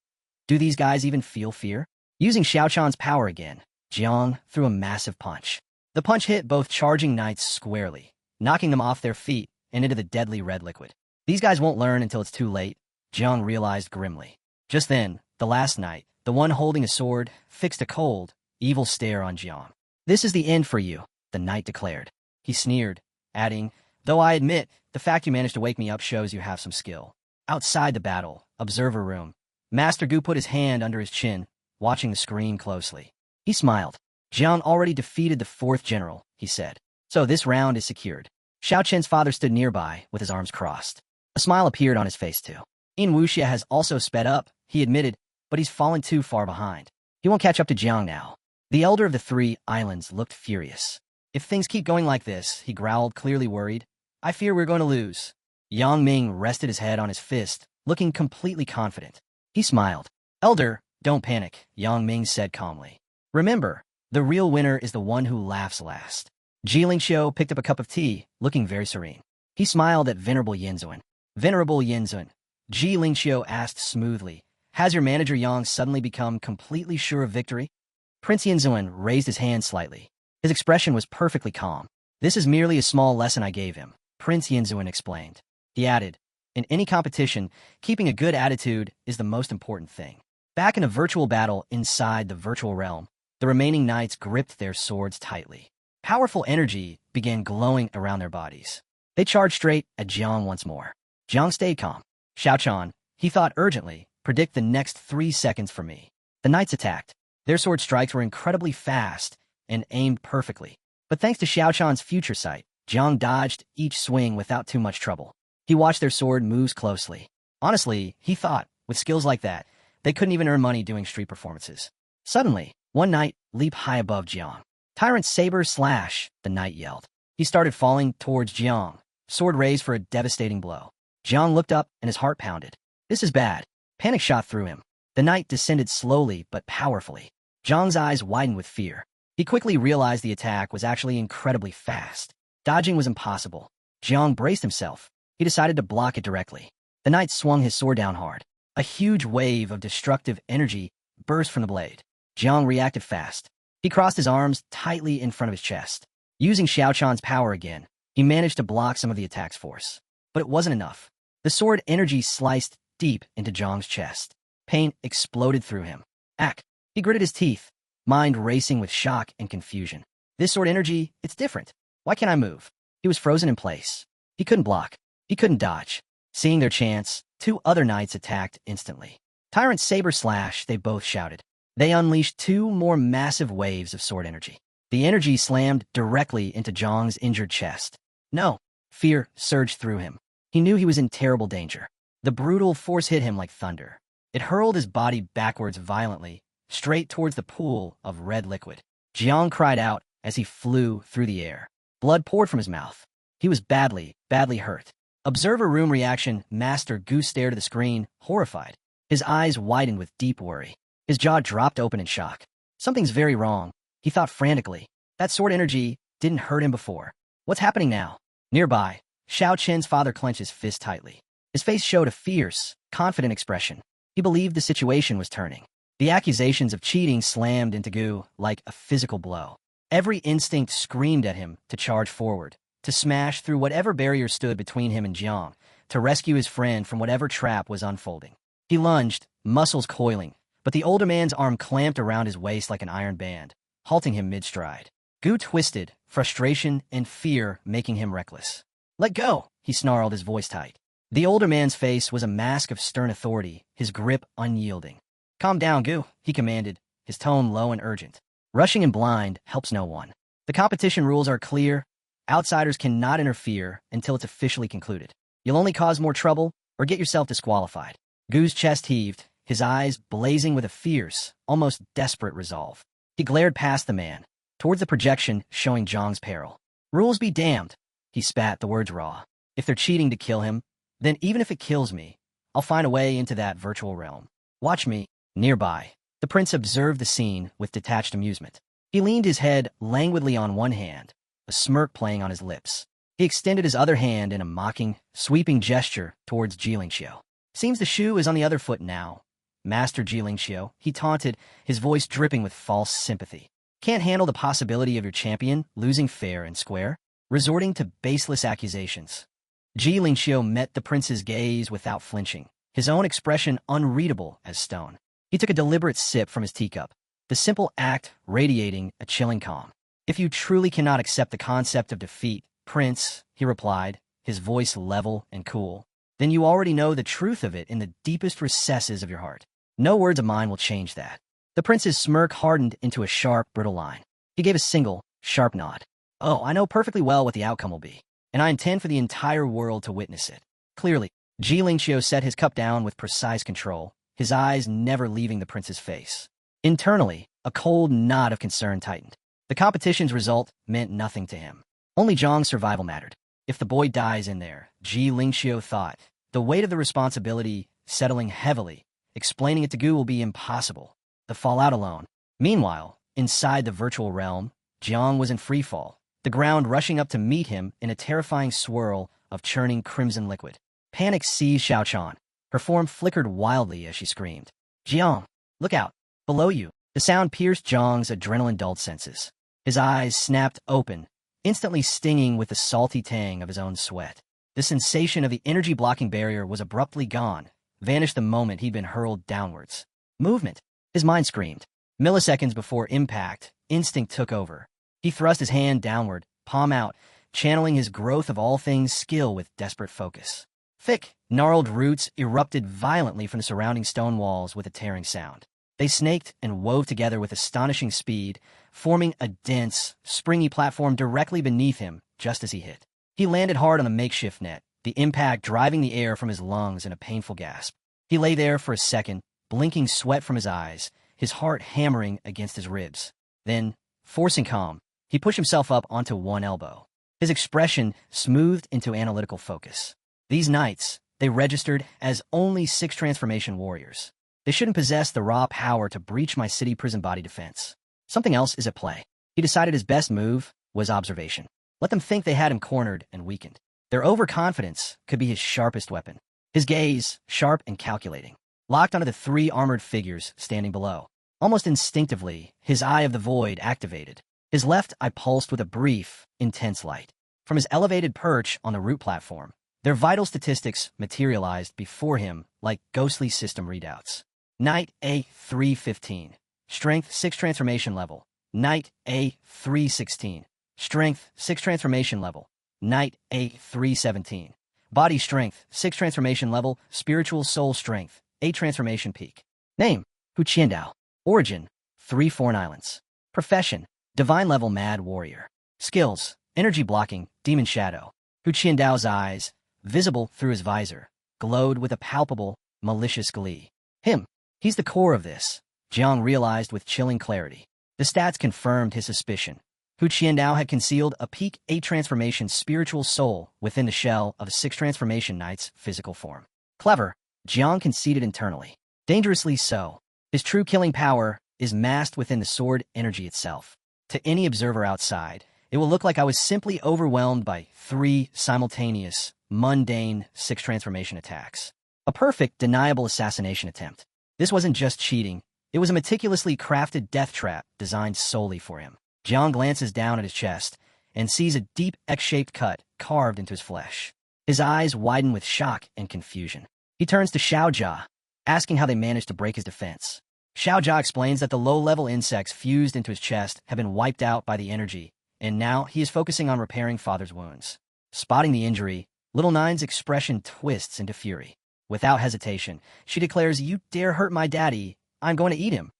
do these guys even feel fear? Using Xiao Chan's power again, Xiao threw a massive punch. The punch hit both charging knights squarely, knocking them off their feet and into the deadly red liquid. These guys won't learn until it's too late, Xiao realized grimly. Just then, the last knight, the one holding a sword, fixed a cold, evil stare on Xiao. This is the end for you, the knight declared. He sneered, adding, though I admit, the fact you managed to wake me up shows you have some skill. Outside the battle, observer room, Master Gu put his hand under his chin, watching the screen closely. He smiled. Xiao already defeated the 4th general, he said. So this round is secured. Xiao Chen's father stood nearby, with his arms crossed. A smile appeared on his face too. In Wuxia has also sped up, he admitted, but he's fallen too far behind. He won't catch up to Jiang now. The elder of the 3 islands looked furious. If things keep going like this, he growled, clearly worried, I fear we're going to lose. Yang Ming rested his head on his fist, looking completely confident. He smiled. Elder, don't panic, Yang Ming said calmly. Remember, the real winner is the one who laughs last. Xiao picked up a cup of tea, looking very serene. He smiled at Venerable Yinzuan. Venerable Yinzuan, Xiao asked smoothly, has your manager Yang suddenly become completely sure of victory? Prince Yinzuan raised his hand slightly. His expression was perfectly calm. This is merely a small lesson I gave him, Prince Yinzuan explained. He added, in any competition, keeping a good attitude is the most important thing. Back in a virtual battle inside the virtual realm, the remaining knights gripped their swords tightly. Powerful energy began glowing around their bodies. They charged straight at Jiang once more. Jiang stayed calm. Xiao Chan, he thought urgently, predict the next 3 seconds for me. The knights attacked. Their sword strikes were incredibly fast and aimed perfectly. But thanks to Xiao Chan's future sight, Jiang dodged each swing without too much trouble. He watched their sword moves closely. Honestly, he thought, with skills like that, they couldn't even earn money doing street performances. Suddenly, one knight leaped high above Jiang. Tyrant saber slash, the knight yelled. He started falling towards Jiang, sword raised for a devastating blow. Jiang looked up and his heart pounded. This is bad. Panic shot through him. The knight descended slowly but powerfully. Jiang's eyes widened with fear. He quickly realized the attack was actually incredibly fast. Dodging was impossible. Jiang braced himself. He decided to block it directly. The knight swung his sword down hard. A huge wave of destructive energy burst from the blade. Jiang reacted fast. He crossed his arms tightly in front of his chest. Using Xiao Chan's power again, he managed to block some of the attack's force. But it wasn't enough. The sword energy sliced deep into Jiang's chest. Pain exploded through him. Ack! He gritted his teeth, mind racing with shock and confusion. This sword energy, it's different. Why can't I move? He was frozen in place. He couldn't block. He couldn't dodge. Seeing their chance, 2 other knights attacked instantly. Tyrant saber slash, they both shouted. They unleashed 2 more massive waves of sword energy. The energy slammed directly into Jiang's injured chest. No! Fear surged through him. He knew he was in terrible danger. The brutal force hit him like thunder. It hurled his body backwards violently, straight towards the pool of red liquid. Jiang cried out as he flew through the air. Blood poured from his mouth. He was badly hurt. Observer room reaction, Master Gu stared at the screen, horrified. His eyes widened with deep worry. His jaw dropped open in shock. Something's very wrong, he thought frantically. That sword energy didn't hurt him before. What's happening now? Nearby, Xiao Chen's father clenched his fist tightly. His face showed a fierce, confident expression. He believed the situation was turning. The accusations of cheating slammed into Gu like a physical blow. Every instinct screamed at him to charge forward, to smash through whatever barrier stood between him and Jiang, to rescue his friend from whatever trap was unfolding. He lunged, muscles coiling, but the older man's arm clamped around his waist like an iron band, halting him mid-stride. Gu twisted, frustration and fear making him reckless. Let go, he snarled, his voice tight. The older man's face was a mask of stern authority, his grip unyielding. "Calm down, Gu," he commanded, his tone low and urgent. "Rushing in blind helps no one. The competition rules are clear. Outsiders cannot interfere until it's officially concluded. You'll only cause more trouble or get yourself disqualified." Gu's chest heaved, his eyes blazing with a fierce, almost desperate resolve. He glared past the man, towards the projection showing Zhang's peril. "Rules be damned," he spat, the words raw. "If they're cheating to kill him, then even if it kills me, I'll find a way into that virtual realm. Watch me." Nearby, the prince observed the scene with detached amusement. He leaned his head languidly on one hand, a smirk playing on his lips. He extended his other hand in a mocking, sweeping gesture towards Xiao. "Seems the shoe is on the other foot now, Master Xiao," he taunted, his voice dripping with false sympathy. "Can't handle the possibility of your champion losing fair and square, resorting to baseless accusations." Xiao met the prince's gaze without flinching, his own expression unreadable as stone. He took a deliberate sip from his teacup, the simple act radiating a chilling calm. "If you truly cannot accept the concept of defeat, Prince," he replied, his voice level and cool, "then you already know the truth of it in the deepest recesses of your heart. No words of mine will change that." The prince's smirk hardened into a sharp, brittle line. He gave a single, sharp nod. "Oh, I know perfectly well what the outcome will be, and I intend for the entire world to witness it." Clearly, Xiao set his cup down with precise control, his eyes never leaving the prince's face. Internally, a cold knot of concern tightened. The competition's result meant nothing to him. Only Zhang's survival mattered. If the boy dies in there, Xiao thought, the weight of the responsibility settling heavily, explaining it to Gu will be impossible. The fallout alone. Meanwhile, inside the virtual realm, Jiang was in freefall, the ground rushing up to meet him in a terrifying swirl of churning crimson liquid. Panic seized Xiaochan. Her form flickered wildly as she screamed. "Jiang, look out! Below you!" The sound pierced Zhang's adrenaline-dulled senses. His eyes snapped open, instantly stinging with the salty tang of his own sweat. The sensation of the energy-blocking barrier was abruptly gone, vanished the moment he'd been hurled downwards. Movement! His mind screamed. Milliseconds before impact, instinct took over. He thrust his hand downward, palm out, channeling his growth of all things skill with desperate focus. Thick, gnarled roots erupted violently from the surrounding stone walls with a tearing sound. They snaked and wove together with astonishing speed, forming a dense, springy platform directly beneath him just as he hit. He landed hard on the makeshift net, the impact driving the air from his lungs in a painful gasp. He lay there for a second, blinking sweat from his eyes, his heart hammering against his ribs. Then, forcing calm, he pushed himself up onto one elbow. His expression smoothed into analytical focus. These knights, they registered as only 6 transformation warriors. They shouldn't possess the raw power to breach my city prison body defense. Something else is at play. He decided his best move was observation. Let them think they had him cornered and weakened. Their overconfidence could be his sharpest weapon. His gaze, sharp and calculating, locked onto the 3 armored figures standing below. Almost instinctively, his eye of the void activated. His left eye pulsed with a brief, intense light. From his elevated perch on the root platform, their vital statistics materialized before him like ghostly system readouts. Knight A315. Strength 6 transformation level. Knight A316. Strength 6 transformation level. Knight A317. Body strength 6 transformation level. Spiritual soul strength 8 transformation peak. Name: Hu Qiandao. Origin: 3 Foreign Islands. Profession: divine level mad warrior. Skills: energy blocking, demon shadow. Hu Qiandao's eyes, visible through his visor, glowed with a palpable, malicious glee. Him. He's the core of this, Jiang realized with chilling clarity. The stats confirmed his suspicion. Hu Qiandao had concealed a peak 8 transformation spiritual soul within the shell of a 6 transformation knight's physical form. Clever, Jiang conceded internally. Dangerously so. His true killing power is masked within the sword energy itself. To any observer outside, it will look like I was simply overwhelmed by 3 simultaneous, mundane 6 transformation attacks. A perfect, deniable assassination attempt. This wasn't just cheating, it was a meticulously crafted death trap designed solely for him. Jiang glances down at his chest and sees a deep X-shaped cut carved into his flesh. His eyes widen with shock and confusion. He turns to Xiao, asking how they managed to break his defense. Xiao explains that the low-level insects fused into his chest have been wiped out by the energy, and now he is focusing on repairing father's wounds. Spotting the injury, Little Nine's expression twists into fury. Without hesitation, she declares, "You dare hurt my daddy, I'm going to eat him."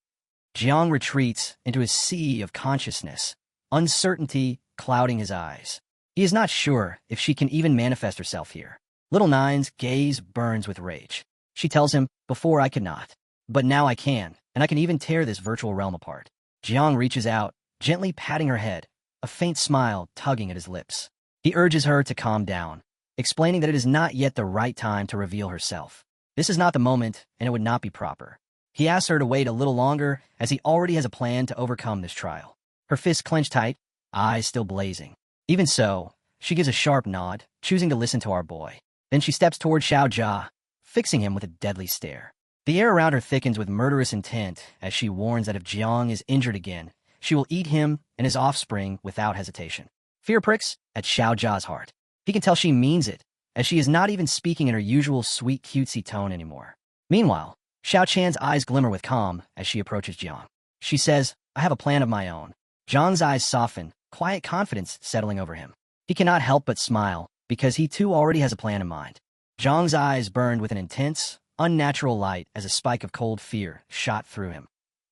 Jiang retreats into his sea of consciousness, uncertainty clouding his eyes. He is not sure if she can even manifest herself here. Little Nine's gaze burns with rage. She tells him, "Before I could not. But now I can, and I can even tear this virtual realm apart." Jiang reaches out, gently patting her head, a faint smile tugging at his lips. He urges her to calm down, explaining that it is not yet the right time to reveal herself. This is not the moment, and it would not be proper. He asks her to wait a little longer, as he already has a plan to overcome this trial. Her fists clench tight, eyes still blazing. Even so, she gives a sharp nod, choosing to listen to our boy. Then she steps toward Xiao Jia, fixing him with a deadly stare. The air around her thickens with murderous intent as she warns that if Jiang is injured again, she will eat him and his offspring without hesitation. Fear pricks at Xiao Jia's heart. He can tell she means it, as she is not even speaking in her usual sweet cutesy tone anymore. Meanwhile, Xiao Chan's eyes glimmer with calm as she approaches Jiang. She says, "I have a plan of my own." Jiang's eyes soften, quiet confidence settling over him. He cannot help but smile, because he too already has a plan in mind. Jiang's eyes burned with an intense, unnatural light as a spike of cold fear shot through him.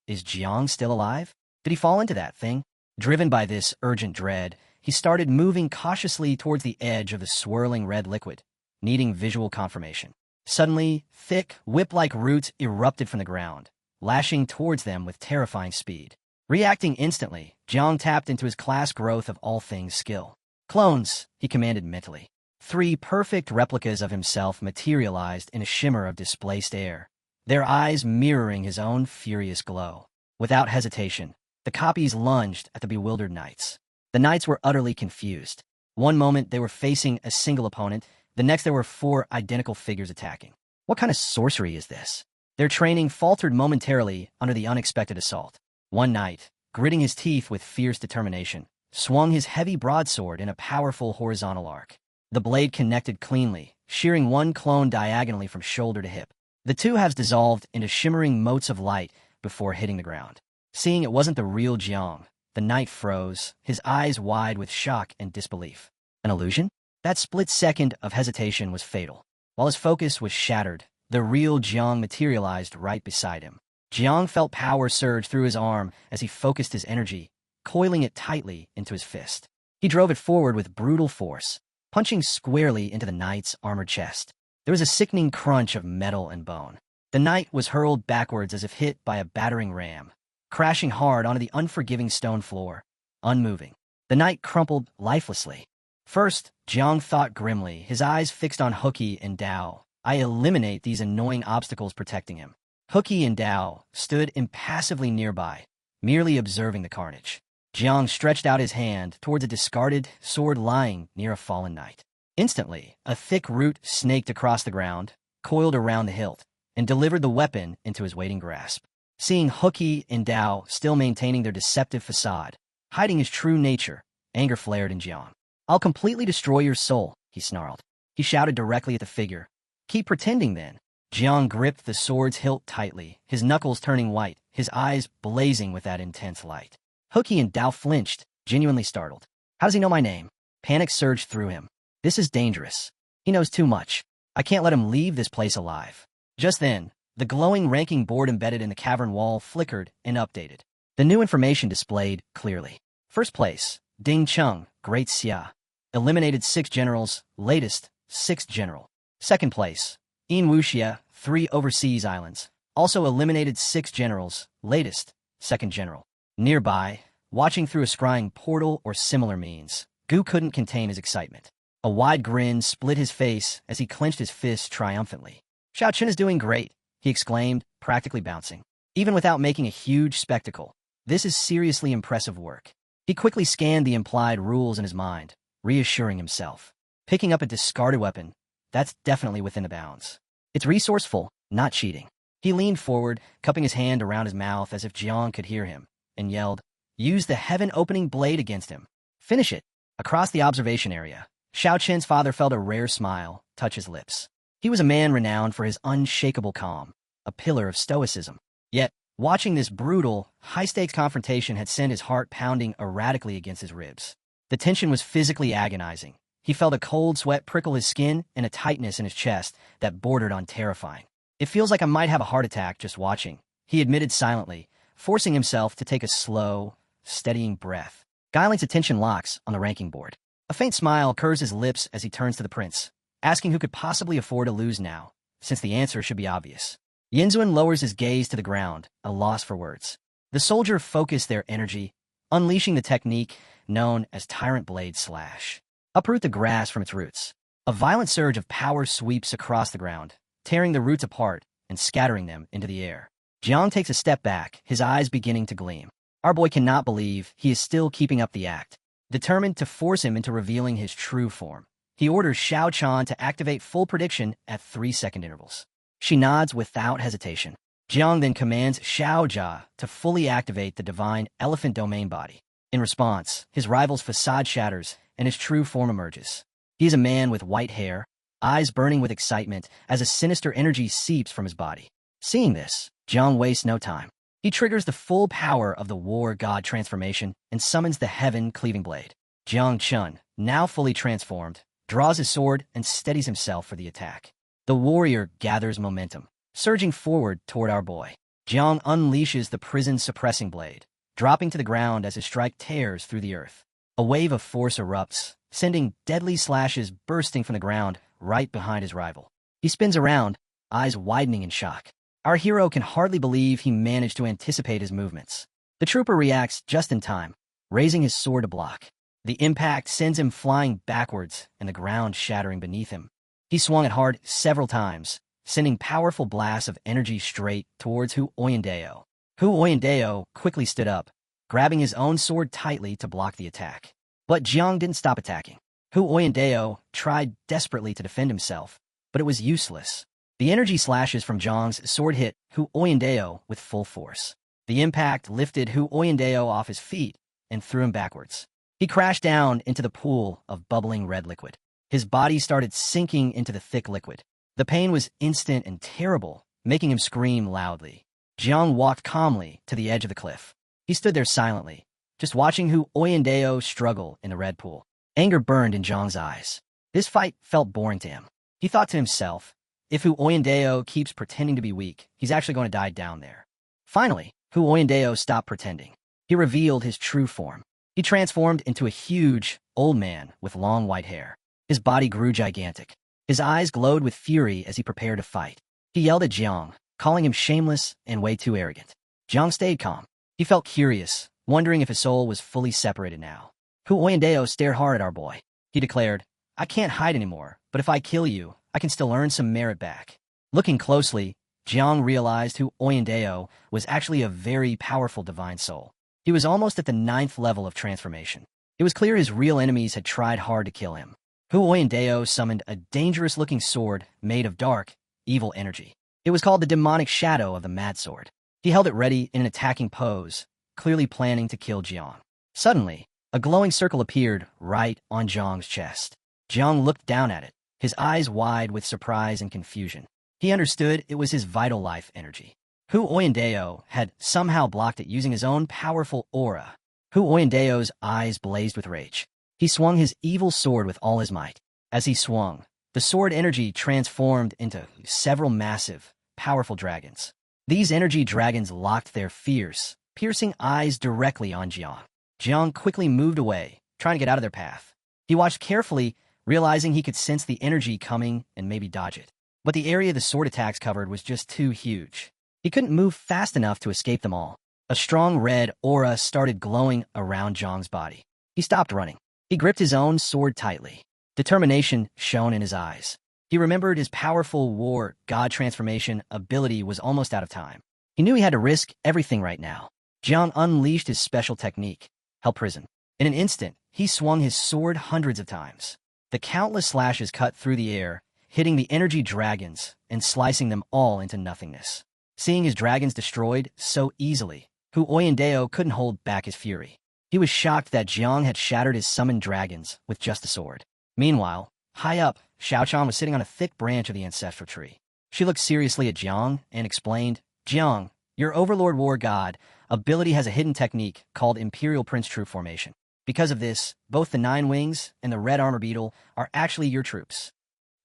Is Jiang still alive? Did he fall into that thing? Driven by this urgent dread, he started moving cautiously towards the edge of the swirling red liquid, needing visual confirmation. Suddenly, thick, whip-like roots erupted from the ground, lashing towards them with terrifying speed. Reacting instantly, Jiang tapped into his class growth of all things skill. "Clones," he commanded mentally. 3 perfect replicas of himself materialized in a shimmer of displaced air, their eyes mirroring his own furious glow. Without hesitation, the copies lunged at the bewildered knights. The knights were utterly confused. One moment they were facing a single opponent, the next there were 4 identical figures attacking. What kind of sorcery is this? Their training faltered momentarily under the unexpected assault. One knight, gritting his teeth with fierce determination, swung his heavy broadsword in a powerful horizontal arc. The blade connected cleanly, shearing one clone diagonally from shoulder to hip. The two halves dissolved into shimmering motes of light before hitting the ground. Seeing it wasn't the real Jiang, the knight froze, his eyes wide with shock and disbelief. An illusion? That split second of hesitation was fatal. While his focus was shattered, the real Jiang materialized right beside him. Jiang felt power surge through his arm as he focused his energy, coiling it tightly into his fist. He drove it forward with brutal force, punching squarely into the knight's armored chest. There was a sickening crunch of metal and bone. The knight was hurled backwards as if hit by a battering ram, crashing hard onto the unforgiving stone floor, unmoving. The knight crumpled lifelessly. First, Jiang thought grimly, his eyes fixed on Huqi and Dao. I eliminate these annoying obstacles protecting him. Huqi and Dao stood impassively nearby, merely observing the carnage. Jiang stretched out his hand towards a discarded sword lying near a fallen knight. Instantly, a thick root snaked across the ground, coiled around the hilt, and delivered the weapon into his waiting grasp. Seeing Huqi and Dao still maintaining their deceptive facade, hiding his true nature, anger flared in Jiang. "I'll completely destroy your soul," he snarled. He shouted directly at the figure. "Keep pretending, then." Jiang gripped the sword's hilt tightly, his knuckles turning white, his eyes blazing with that intense light. Huqi and Dao flinched, genuinely startled. How does he know my name? Panic surged through him. This is dangerous. He knows too much. I can't let him leave this place alive. Just then, the glowing ranking board embedded in the cavern wall flickered and updated. The new information displayed clearly. First place, Ding Cheng, Great Xia. Eliminated 6 generals, latest, 6th general. Second place, In Wuxia, 3 overseas islands. Also eliminated 6 generals, latest, 2nd general. Nearby, watching through a scrying portal or similar means, Gu couldn't contain his excitement. A wide grin split his face as he clenched his fists triumphantly. "Xiao Chen is doing great," he exclaimed, practically bouncing. "Even without making a huge spectacle, this is seriously impressive work." He quickly scanned the implied rules in his mind, reassuring himself. Picking up a discarded weapon, that's definitely within the bounds. It's resourceful, not cheating. He leaned forward, cupping his hand around his mouth as if Jiang could hear him, and yelled, "Use the heaven-opening blade against him. Finish it." Across the observation area, Xiao Chen's father felt a rare smile touch his lips. He was a man renowned for his unshakable calm, a pillar of stoicism. Yet, watching this brutal, high-stakes confrontation had sent his heart pounding erratically against his ribs. The tension was physically agonizing, he felt a cold sweat prickle his skin and a tightness in his chest that bordered on terrifying. It feels like I might have a heart attack just watching, he admitted silently, forcing himself to take a slow, steadying breath. Guiling's attention locks on the ranking board. A faint smile curves his lips as he turns to the prince, asking who could possibly afford to lose now, since the answer should be obvious. Yinzuan lowers his gaze to the ground, at a loss for words. The soldier focused their energy, unleashing the technique known as Tyrant Blade Slash. Uproot the grass from its roots. A violent surge of power sweeps across the ground, tearing the roots apart and scattering them into the air. Jiang takes a step back, his eyes beginning to gleam. Our boy cannot believe he is still keeping up the act. Determined to force him into revealing his true form, he orders Xiao Chan to activate full prediction at 3-second intervals. She nods without hesitation. Jiang then commands Xiao Jia to fully activate the divine elephant domain body. In response, his rival's facade shatters and his true form emerges. He is a man with white hair, eyes burning with excitement as a sinister energy seeps from his body. Seeing this, Jiang wastes no time. He triggers the full power of the war god transformation and summons the heaven-cleaving blade. Jiang Chun, now fully transformed, draws his sword and steadies himself for the attack. The warrior gathers momentum, surging forward toward our boy. Jiang unleashes the prison-suppressing blade, dropping to the ground as his strike tears through the earth. A wave of force erupts, sending deadly slashes bursting from the ground right behind his rival. He spins around, eyes widening in shock. Our hero can hardly believe he managed to anticipate his movements. The trooper reacts just in time, raising his sword to block. The impact sends him flying backwards and the ground shattering beneath him. He swung it hard several times, sending powerful blasts of energy straight towards Hu Oyandeo. Hu Oyandeo quickly stood up, grabbing his own sword tightly to block the attack. But Jiang didn't stop attacking. Hu Oyandeo tried desperately to defend himself, but it was useless. The energy slashes from Jiang's sword hit Hu Oyandeo with full force. The impact lifted Hu Oyandeo off his feet and threw him backwards. He crashed down into the pool of bubbling red liquid. His body started sinking into the thick liquid. The pain was instant and terrible, making him scream loudly. Jiang walked calmly to the edge of the cliff. He stood there silently, just watching Hu Oyandeo struggle in the red pool. Anger burned in Jiang's eyes. This fight felt boring to him. He thought to himself, if Hu Oyandeo keeps pretending to be weak, he's actually going to die down there. Finally, Hu Oyandeo stopped pretending. He revealed his true form. He transformed into a huge, old man with long white hair. His body grew gigantic. His eyes glowed with fury as he prepared to fight. He yelled at Jiang, calling him shameless and way too arrogant. Jiang stayed calm. He felt curious, wondering if his soul was fully separated now. Hu Oyandeo stared hard at our boy. He declared, I can't hide anymore, but if I kill you, I can still earn some merit back. Looking closely, Jiang realized Hu Oyandeo was actually a very powerful divine soul. He was almost at the 9th level of transformation. It was clear his real enemies had tried hard to kill him. Hu Oyandeo summoned a dangerous-looking sword made of dark, evil energy. It was called the demonic shadow of the Mad Sword. He held it ready in an attacking pose, clearly planning to kill Jiang. Suddenly, a glowing circle appeared right on Jiang's chest. Jiang looked down at it, his eyes wide with surprise and confusion. He understood it was his vital life energy. Hu Oyandeo had somehow blocked it using his own powerful aura. Hu Oyandeo's eyes blazed with rage. He swung his evil sword with all his might. As he swung, the sword energy transformed into several massive, powerful dragons. These energy dragons locked their fierce, piercing eyes directly on Jiang. Jiang quickly moved away, trying to get out of their path. He watched carefully, realizing he could sense the energy coming and maybe dodge it. But the area the sword attacks covered was just too huge. He couldn't move fast enough to escape them all. A strong red aura started glowing around Jiang's body. He stopped running. He gripped his own sword tightly. Determination shone in his eyes. He remembered his powerful war god transformation ability was almost out of time. He knew he had to risk everything right now. Jiang unleashed his special technique, Hell Prison. In an instant, he swung his sword hundreds of times. The countless slashes cut through the air, hitting the energy dragons and slicing them all into nothingness. Seeing his dragons destroyed so easily, Hu Oyandeo couldn't hold back his fury. He was shocked that Jiang had shattered his summoned dragons with just a sword. Meanwhile, high up, Xiao Chan was sitting on a thick branch of the ancestral tree. She looked seriously at Jiang and explained, Jiang, your Overlord war god ability has a hidden technique called Imperial Prince True Formation. Because of this, both the Nine Wings and the Red Armor Beetle are actually your troops.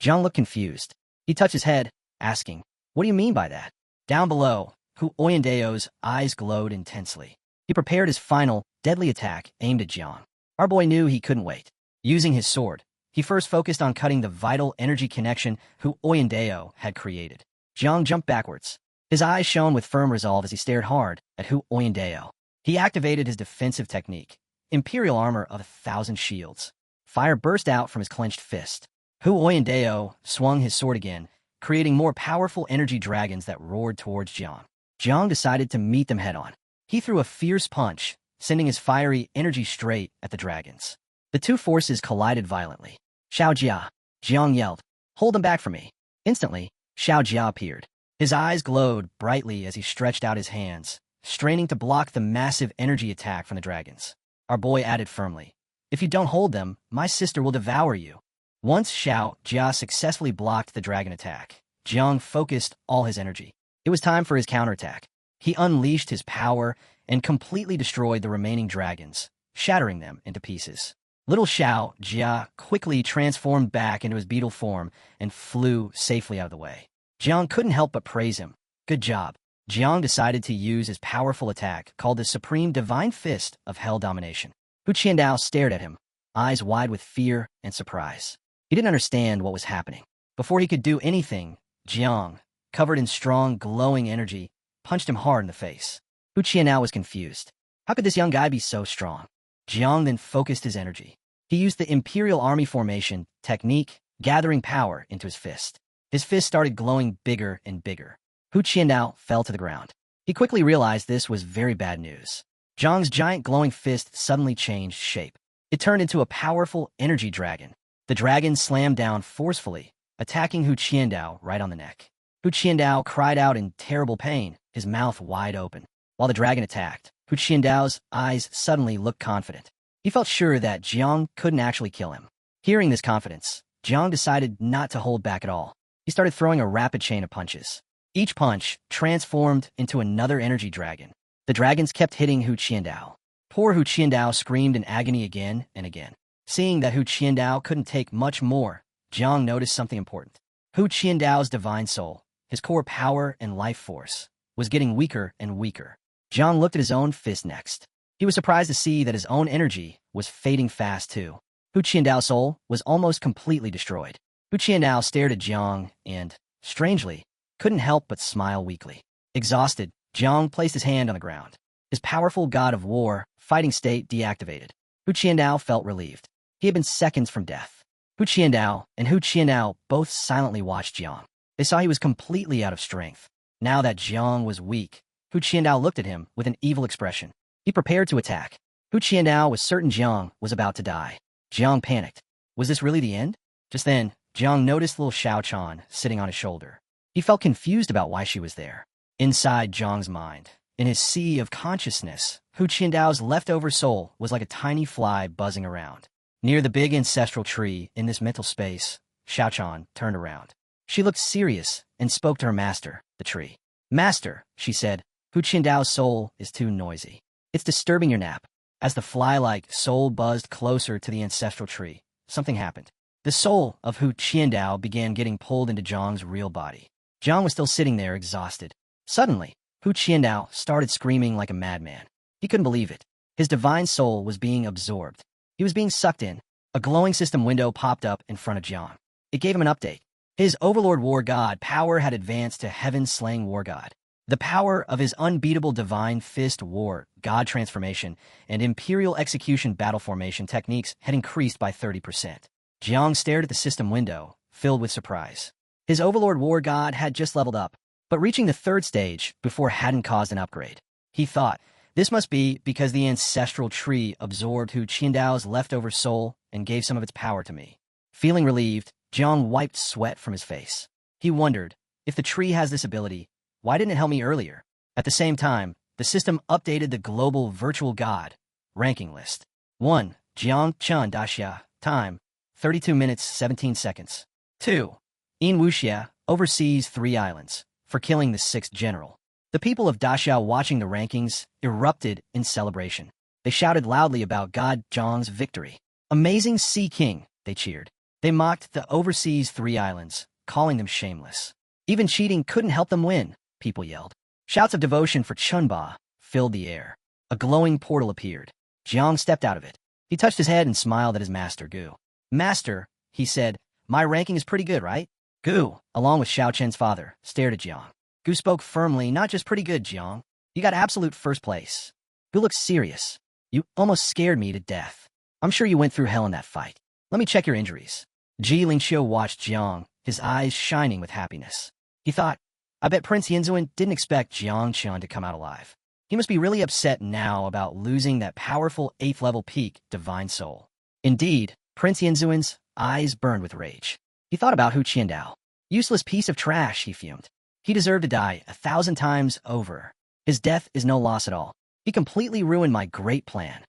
Jiang looked confused. He touched his head, asking, "What do you mean by that?" Down below, Hu Oyendeo's eyes glowed intensely. He prepared his final, deadly attack aimed at Jiang. Our boy knew he couldn't wait. Using his sword, he first focused on cutting the vital energy connection Hu Oyendeo had created. Jiang jumped backwards. His eyes shone with firm resolve as he stared hard at Hu Oyendeo. He activated his defensive technique, Imperial Armor of 1,000 Shields. Fire burst out from his clenched fist. Hu Oyendeo swung his sword again, creating more powerful energy dragons that roared towards Jiang. Jiang decided to meet them head-on. He threw a fierce punch, sending his fiery energy straight at the dragons. The two forces collided violently. "Xiao Jia!" Jiang yelled. "Hold them back for me." Instantly, Xiao Jia appeared. His eyes glowed brightly as he stretched out his hands, straining to block the massive energy attack from the dragons. Our boy added firmly, "If you don't hold them, my sister will devour you." Once Xiao Jia successfully blocked the dragon attack, Jiang focused all his energy. It was time for his counterattack. He unleashed his power and completely destroyed the remaining dragons, shattering them into pieces. Little Xiao Jia quickly transformed back into his beetle form and flew safely out of the way. Jiang couldn't help but praise him. "Good job." Jiang decided to use his powerful attack called the Supreme Divine Fist of Hell Domination. Hu Qiandao stared at him, eyes wide with fear and surprise. He didn't understand what was happening. Before he could do anything, Jiang, covered in strong, glowing energy, punched him hard in the face. Hu Qiandao was confused. How could this young guy be so strong? Jiang then focused his energy. He used the Imperial Army Formation technique, gathering power into his fist. His fist started glowing bigger and bigger. Hu Qiandao fell to the ground. He quickly realized this was very bad news. Jiang's giant glowing fist suddenly changed shape. It turned into a powerful energy dragon. The dragon slammed down forcefully, attacking Hu Qiandao right on the neck. Hu Qiandao cried out in terrible pain, his mouth wide open. While the dragon attacked, Hu Qiandao's eyes suddenly looked confident. He felt sure that Jiang couldn't actually kill him. Hearing this confidence, Jiang decided not to hold back at all. He started throwing a rapid chain of punches. Each punch transformed into another energy dragon. The dragons kept hitting Hu Qiandao. Poor Hu Qiandao screamed in agony again and again. Seeing that Hu Qiandao couldn't take much more, Jiang noticed something important. Hu Qiandao's divine soul, his core power and life force, was getting weaker and weaker. Jiang looked at his own fist next. He was surprised to see that his own energy was fading fast too. Hu Qiandao's soul was almost completely destroyed. Hu Qiandao stared at Jiang and, strangely, couldn't help but smile weakly. Exhausted, Jiang placed his hand on the ground. His powerful god of war, fighting state deactivated. Hu Qiandao felt relieved. He had been seconds from death. Hu Qiandao both silently watched Jiang. They saw he was completely out of strength. Now that Jiang was weak, Hu Qiandao looked at him with an evil expression. He prepared to attack. Hu Qiandao was certain Jiang was about to die. Jiang panicked. Was this really the end? Just then, Jiang noticed little Xiao Chan sitting on his shoulder. He felt confused about why she was there. Inside Jiang's mind, in his sea of consciousness, Hu Qiandao's leftover soul was like a tiny fly buzzing around. Near the big ancestral tree in this mental space, Xiao Chan turned around. She looked serious and spoke to her master, the tree. "Master," she said, "Hu Qiandao's soul is too noisy. It's disturbing your nap." As the fly-like soul buzzed closer to the ancestral tree, something happened. The soul of Hu Qiandao began getting pulled into Jiang's real body. Jiang was still sitting there, exhausted. Suddenly, Hu Qiandao started screaming like a madman. He couldn't believe it. His divine soul was being absorbed. He was being sucked in. A glowing system window popped up in front of Jiang. It gave him an update. His Overlord War God power had advanced to Heaven-Slaying War God. The power of his unbeatable Divine Fist War God transformation and Imperial Execution battle formation techniques had increased by 30%. Jiang stared at the system window, filled with surprise. His Overlord War God had just leveled up, but reaching the 3rd stage before hadn't caused an upgrade. He thought, this must be because the ancestral tree absorbed Hu Qiandao's leftover soul and gave some of its power to me. Feeling relieved, Jiang wiped sweat from his face. He wondered, if the tree has this ability, why didn't it help me earlier? At the same time, the system updated the global virtual god ranking list. 1. Jiang Chun Daxia. Time, 32 minutes, 17 seconds. 2. In Wuxia oversees 3 islands for killing the 6th general. The people of Daxia watching the rankings erupted in celebration. They shouted loudly about God Zhang's victory. Amazing Sea King, they cheered. They mocked the overseas 3 islands, calling them shameless. Even cheating couldn't help them win, people yelled. Shouts of devotion for Chunba filled the air. A glowing portal appeared. Jiang stepped out of it. He touched his head and smiled at his master, Gu. Master, he said, my ranking is pretty good, right? Gu, along with Xiao Chen's father, stared at Jiang. Gu spoke firmly, not just pretty good, Jiang. You got absolute first place. Gu looked serious. You almost scared me to death. I'm sure you went through hell in that fight. Let me check your injuries. Ji Lingqiu watched Jiang, his eyes shining with happiness. He thought, I bet Prince Yinzuan didn't expect Jiang Qian to come out alive. He must be really upset now about losing that powerful 8th-level peak, Divine Soul. Indeed, Prince Yinzuan's eyes burned with rage. He thought about Hu Qiandao. Useless piece of trash, he fumed. He deserved to die 1,000 times over. His death is no loss at all. He completely ruined my great plan.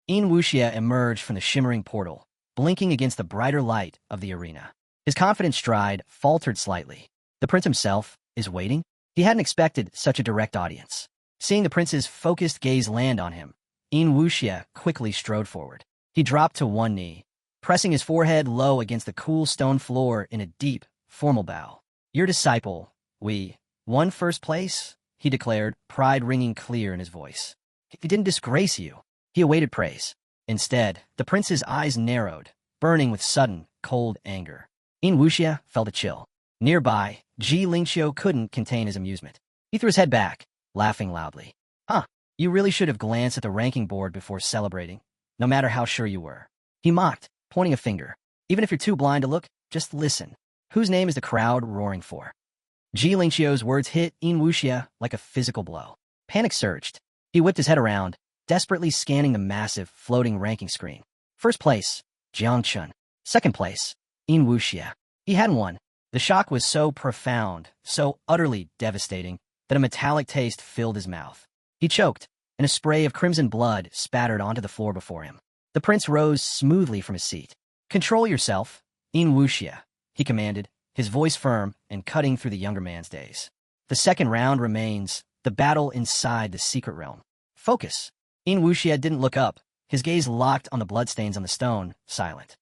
Yin Wuxia emerged from the shimmering portal, blinking against the brighter light of the arena. His confident stride faltered slightly. The prince himself is waiting? He hadn't expected such a direct audience. Seeing the prince's focused gaze land on him, Yin Wuxia quickly strode forward. He dropped to one knee, pressing his forehead low against the cool stone floor in a deep, formal bow. Your disciple, we won first place, he declared, pride ringing clear in his voice. He didn't disgrace you. He awaited praise. Instead, the prince's eyes narrowed, burning with sudden, cold anger. Yin Wuxia felt a chill. Nearby, Ji Lingqiu couldn't contain his amusement. He threw his head back, laughing loudly. Huh, you really should have glanced at the ranking board before celebrating, no matter how sure you were. He mocked, pointing a finger. Even if you're too blind to look, just listen. Whose name is the crowd roaring for? Ji Lingqiu's words hit Yin Wuxia like a physical blow. Panic surged. He whipped his head around, desperately scanning the massive, floating ranking screen. First place, Jiang Chun. Second place, Yin Wuxia. He hadn't won. The shock was so profound, so utterly devastating, that a metallic taste filled his mouth. He choked, and a spray of crimson blood spattered onto the floor before him. The prince rose smoothly from his seat. Control yourself, Yin Wuxia, he commanded, his voice firm and cutting through the younger man's daze. The second round remains, the battle inside the secret realm. Focus. Yin Wuxia didn't look up, his gaze locked on the bloodstains on the stone, silent.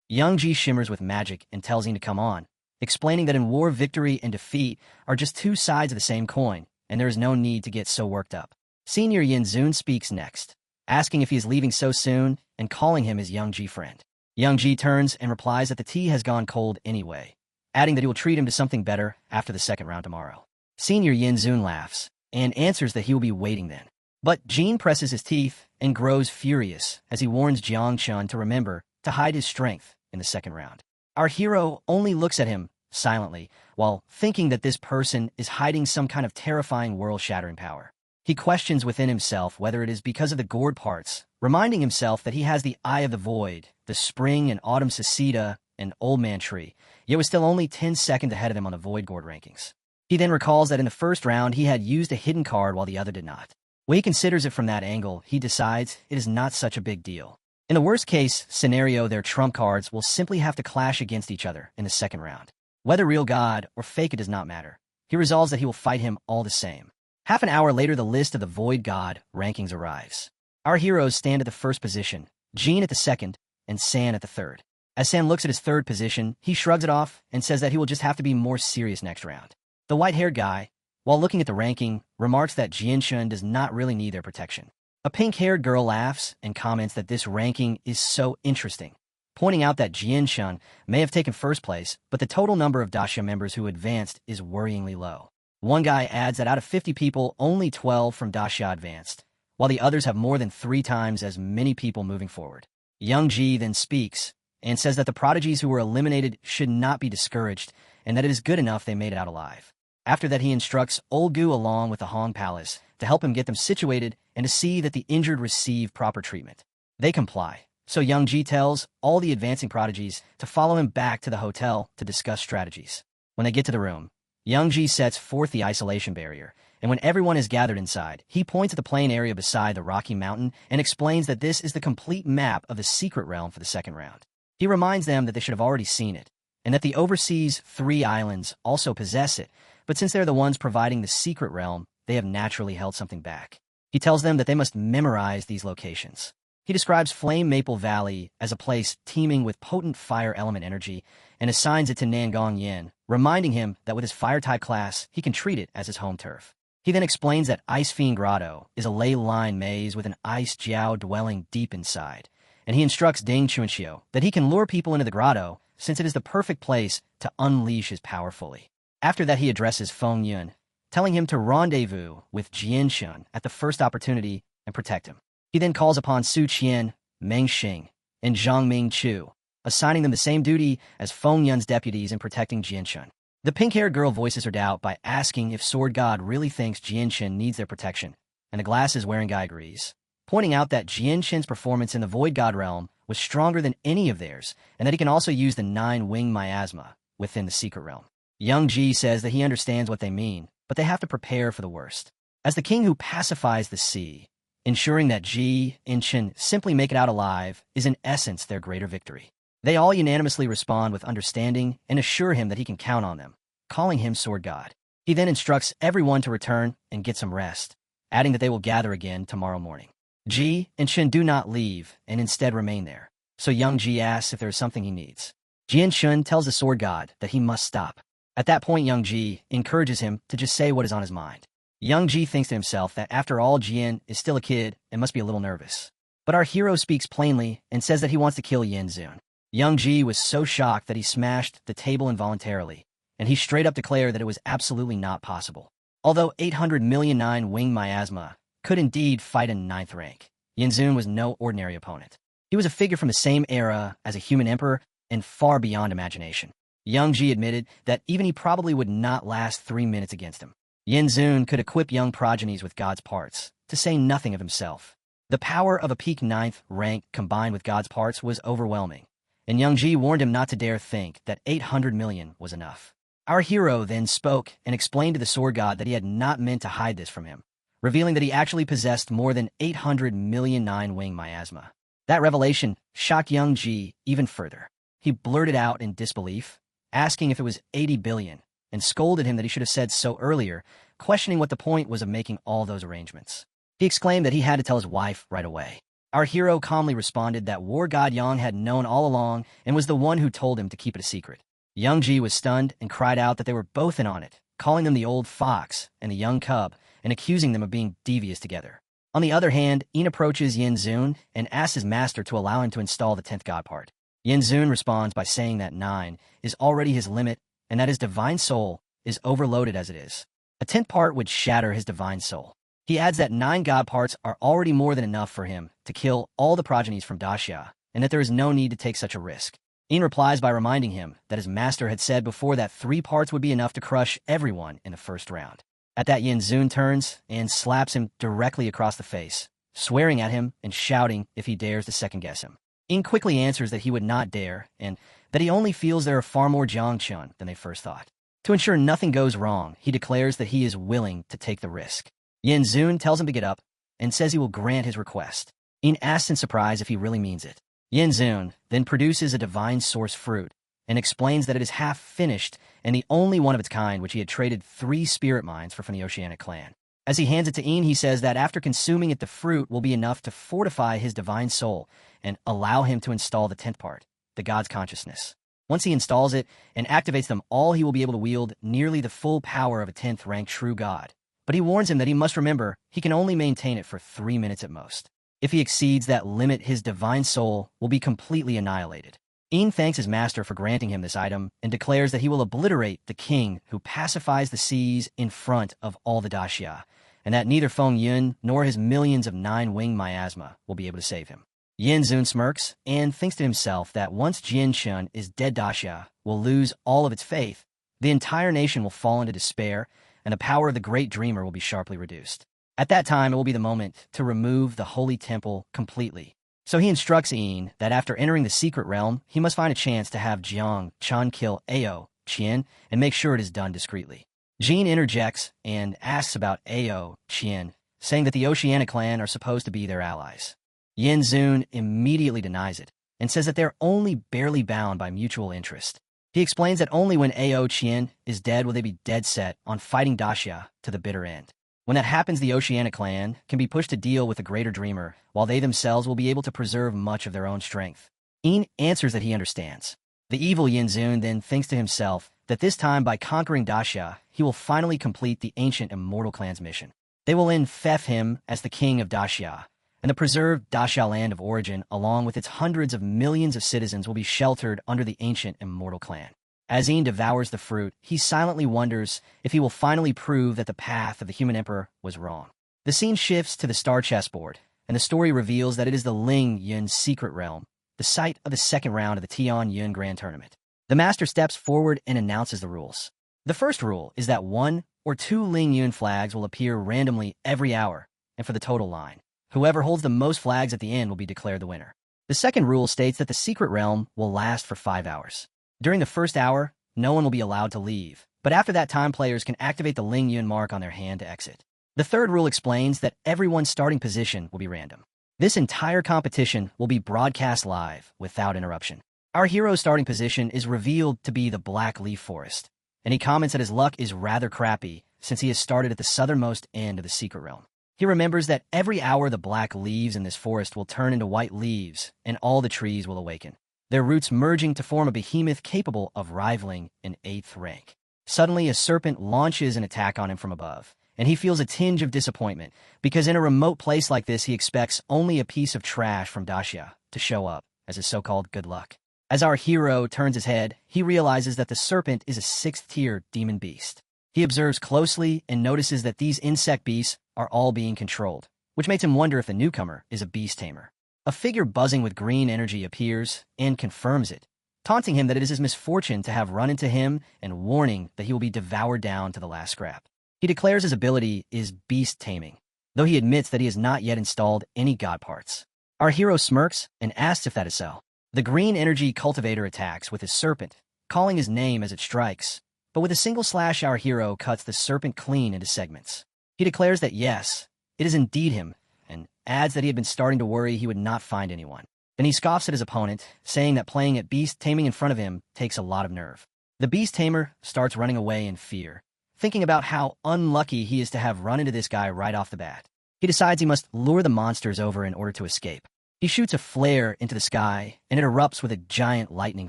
Young Ji shimmers with magic and tells him to come on, explaining that in war victory and defeat are just 2 sides of the same coin, and there is no need to get so worked up. Senior Yinzun speaks next, asking if he is leaving so soon and calling him his Young Ji friend. Young Ji turns and replies that the tea has gone cold anyway, adding that he will treat him to something better after the second round tomorrow. Senior Yinzun laughs and answers that he will be waiting then. But Jin presses his teeth and grows furious as he warns Jiang Chun to remember to hide his strength in the second round. Our hero only looks at him silently while thinking that this person is hiding some kind of terrifying world-shattering power. He questions within himself whether it is because of the gourd parts, reminding himself that he has the Eye of the Void, the Spring and Autumn Cicada, and Old Man Tree, yet was still only 10 seconds ahead of him on the Void Gourd rankings. He then recalls that in the first round he had used a hidden card while the other did not. When he considers it from that angle, he decides it is not such a big deal. In the worst-case scenario, their trump cards will simply have to clash against each other in the second round. Whether real God or fake it does not matter. He resolves that he will fight him all the same. Half an hour later, the list of the Void God rankings arrives. Our heroes stand at the first position, Jean at the second, and San at the third. As San looks at his third position, he shrugs it off and says that he will just have to be more serious next round. The white-haired guy, while looking at the ranking, remarks that Jianshun does not really need their protection. A pink-haired girl laughs and comments that this ranking is so interesting, pointing out that Jianshun may have taken first place, but the total number of Daxia members who advanced is worryingly low. One guy adds that out of 50 people, only 12 from Daxia advanced, while the others have more than 3 times as many people moving forward. Young Ji then speaks and says that the prodigies who were eliminated should not be discouraged and that it is good enough they made it out alive. After that, he instructs Old Gu along with the Hong Palace to help him get them situated and to see that the injured receive proper treatment. They comply, so Young Ji tells all the advancing prodigies to follow him back to the hotel to discuss strategies. When they get to the room, Young Ji sets forth the isolation barrier, and when everyone is gathered inside, he points at the plain area beside the Rocky Mountain and explains that this is the complete map of the secret realm for the second round. He reminds them that they should have already seen it, and that the overseas 3 islands also possess it, but since they're the ones providing the secret realm, they have naturally held something back. He tells them that they must memorize these locations. He describes Flame Maple Valley as a place teeming with potent fire element energy and assigns it to Nangong Yin, reminding him that with his fire-type class, he can treat it as his home turf. He then explains that Ice Fiend Grotto is a ley-lined maze with an ice Xiao dwelling deep inside, and he instructs Ding Chunxiu that he can lure people into the grotto since it is the perfect place to unleash his power fully. After that, he addresses Feng Yun, telling him to rendezvous with Jian Shun at the first opportunity and protect him. He then calls upon Su Qian, Meng Xing, and Zhang Ming Chu, assigning them the same duty as Feng Yun's deputies in protecting Jian Shun. The pink-haired girl voices her doubt by asking if Sword God really thinks Jian Shen needs their protection, and the glasses-wearing guy agrees, pointing out that Jian Shen's performance in the Void God realm was stronger than any of theirs, and that he can also use the 9-wing miasma within the secret realm. Young Ji says that he understands what they mean, but they have to prepare for the worst. As the king who pacifies the sea, ensuring that Ji and Chen simply make it out alive is in essence their greater victory. They all unanimously respond with understanding and assure him that he can count on them, calling him Sword God. He then instructs everyone to return and get some rest, adding that they will gather again tomorrow morning. Ji and Chen do not leave and instead remain there, so young Ji asks if there is something he needs. Jian Shun tells the Sword God that he must stop. At that point, young Ji encourages him to just say what is on his mind. Young Ji thinks to himself that after all, Jian is still a kid and must be a little nervous. But our hero speaks plainly and says that he wants to kill Yin Zun. Young Ji was so shocked that he smashed the table involuntarily, and he straight up declared that it was absolutely not possible. Although 800 million 9-wing miasma could indeed fight in 9th rank, Yin Zun was no ordinary opponent. He was a figure from the same era as a human emperor and far beyond imagination. Young Ji admitted that even he probably would not last 3 minutes against him. Yin Zun could equip young progenies with God's parts, to say nothing of himself. The power of a peak 9th rank combined with God's parts was overwhelming, and Young Ji warned him not to dare think that 800 million was enough. Our hero then spoke and explained to the Sword God that he had not meant to hide this from him, revealing that he actually possessed more than 800 million 9-wing miasma. That revelation shocked Young Ji even further. He blurted out in disbelief, asking if it was 80 billion, and scolded him that he should have said so earlier, questioning what the point was of making all those arrangements. He exclaimed that he had to tell his wife right away. Our hero calmly responded that War God Yang had known all along and was the one who told him to keep it a secret. Young Ji was stunned and cried out that they were both in on it, calling them the old fox and the young cub, and accusing them of being devious together. On the other hand, Yin approaches Yin Zun and asks his master to allow him to install the 10th god part. Yin Zun responds by saying that 9 is already his limit and that his divine soul is overloaded as it is. A 10th part would shatter his divine soul. He adds that 9 god parts are already more than enough for him to kill all the progenies from Daxia, and that there is no need to take such a risk. Yin replies by reminding him that his master had said before that 3 parts would be enough to crush everyone in the first round. At that, Yin Zun turns and slaps him directly across the face, swearing at him and shouting if he dares to second-guess him. Yin quickly answers that he would not dare, and that he only feels there are far more Jiangchun than they first thought. To ensure nothing goes wrong, he declares that he is willing to take the risk. Yin Zun tells him to get up and says he will grant his request. Yin asks in surprise if he really means it. Yin Zun then produces a divine source fruit and explains that it is half finished and the only one of its kind which he had traded 3 spirit mines for from the Oceanic clan. As he hands it to Yin, he says that after consuming it, the fruit will be enough to fortify his divine soul and allow him to install the 10th part, the God's consciousness. Once he installs it and activates them all, he will be able to wield nearly the full power of a 10th rank true god. But he warns him that he must remember he can only maintain it for 3 minutes at most. If he exceeds that limit, his divine soul will be completely annihilated. Yin thanks his master for granting him this item and declares that he will obliterate the king who pacifies the seas in front of all the Daxia, and that neither Feng Yun nor his millions of 9-wing miasma will be able to save him. Yin Zun smirks and thinks to himself that once Jian Shun is dead, Daxia will lose all of its faith, the entire nation will fall into despair, and the power of the great dreamer will be sharply reduced. At that time, it will be the moment to remove the holy temple completely. So he instructs Yin that after entering the secret realm, he must find a chance to have Jiang Chan kill Ao Qian and make sure it is done discreetly. Jin interjects and asks about Ao Qian, saying that the Oceanic clan are supposed to be their allies. Yin Zun immediately denies it and says that they're only barely bound by mutual interest. He explains that only when Ao Qian is dead will they be dead set on fighting Daxia to the bitter end. When that happens, the Oceanic clan can be pushed to deal with the Greater Dreamer, while they themselves will be able to preserve much of their own strength. Ian answers that he understands. The evil Yinzun then thinks to himself that this time, by conquering Daxia, he will finally complete the ancient Immortal Clan's mission. They will then theft him as the king of Daxia, and the preserved Daxia land of origin, along with its hundreds of millions of citizens, will be sheltered under the ancient Immortal Clan. As Ian devours the fruit, he silently wonders if he will finally prove that the path of the human emperor was wrong. The scene shifts to the star chessboard, and the story reveals that it is the Ling Yun secret realm, the site of the second round of the Tian Yun Grand Tournament. The master steps forward and announces the rules. The first rule is that 1 or 2 Ling Yun flags will appear randomly every hour, and for the total line, whoever holds the most flags at the end will be declared the winner. The second rule states that the secret realm will last for 5 hours. During the first hour, no one will be allowed to leave, but after that time, players can activate the Ling Yun mark on their hand to exit. The third rule explains that everyone's starting position will be random. This entire competition will be broadcast live without interruption. Our hero's starting position is revealed to be the Black Leaf Forest, and he comments that his luck is rather crappy since he has started at the southernmost end of the secret realm. He remembers that every hour the black leaves in this forest will turn into white leaves, and all the trees will awaken, their roots merging to form a behemoth capable of rivaling an 8th rank. Suddenly, a serpent launches an attack on him from above, and he feels a tinge of disappointment, because in a remote place like this he expects only a piece of trash from Daxia to show up as his so-called good luck. As our hero turns his head, he realizes that the serpent is a 6th-tier demon beast. He observes closely and notices that these insect beasts are all being controlled, which makes him wonder if the newcomer is a beast tamer. A figure buzzing with green energy appears and confirms it, taunting him that it is his misfortune to have run into him and warning that he will be devoured down to the last scrap. He declares his ability is beast taming, though he admits that he has not yet installed any god parts. Our hero smirks and asks if that is so. The green energy cultivator attacks with his serpent, calling his name as it strikes, but with a single slash our hero cuts the serpent clean into segments. He declares that yes, it is indeed him, and adds that he had been starting to worry he would not find anyone. Then he scoffs at his opponent, saying that playing at beast taming in front of him takes a lot of nerve. The beast tamer starts running away in fear, thinking about how unlucky he is to have run into this guy right off the bat. He decides he must lure the monsters over in order to escape. He shoots a flare into the sky, and it erupts with a giant lightning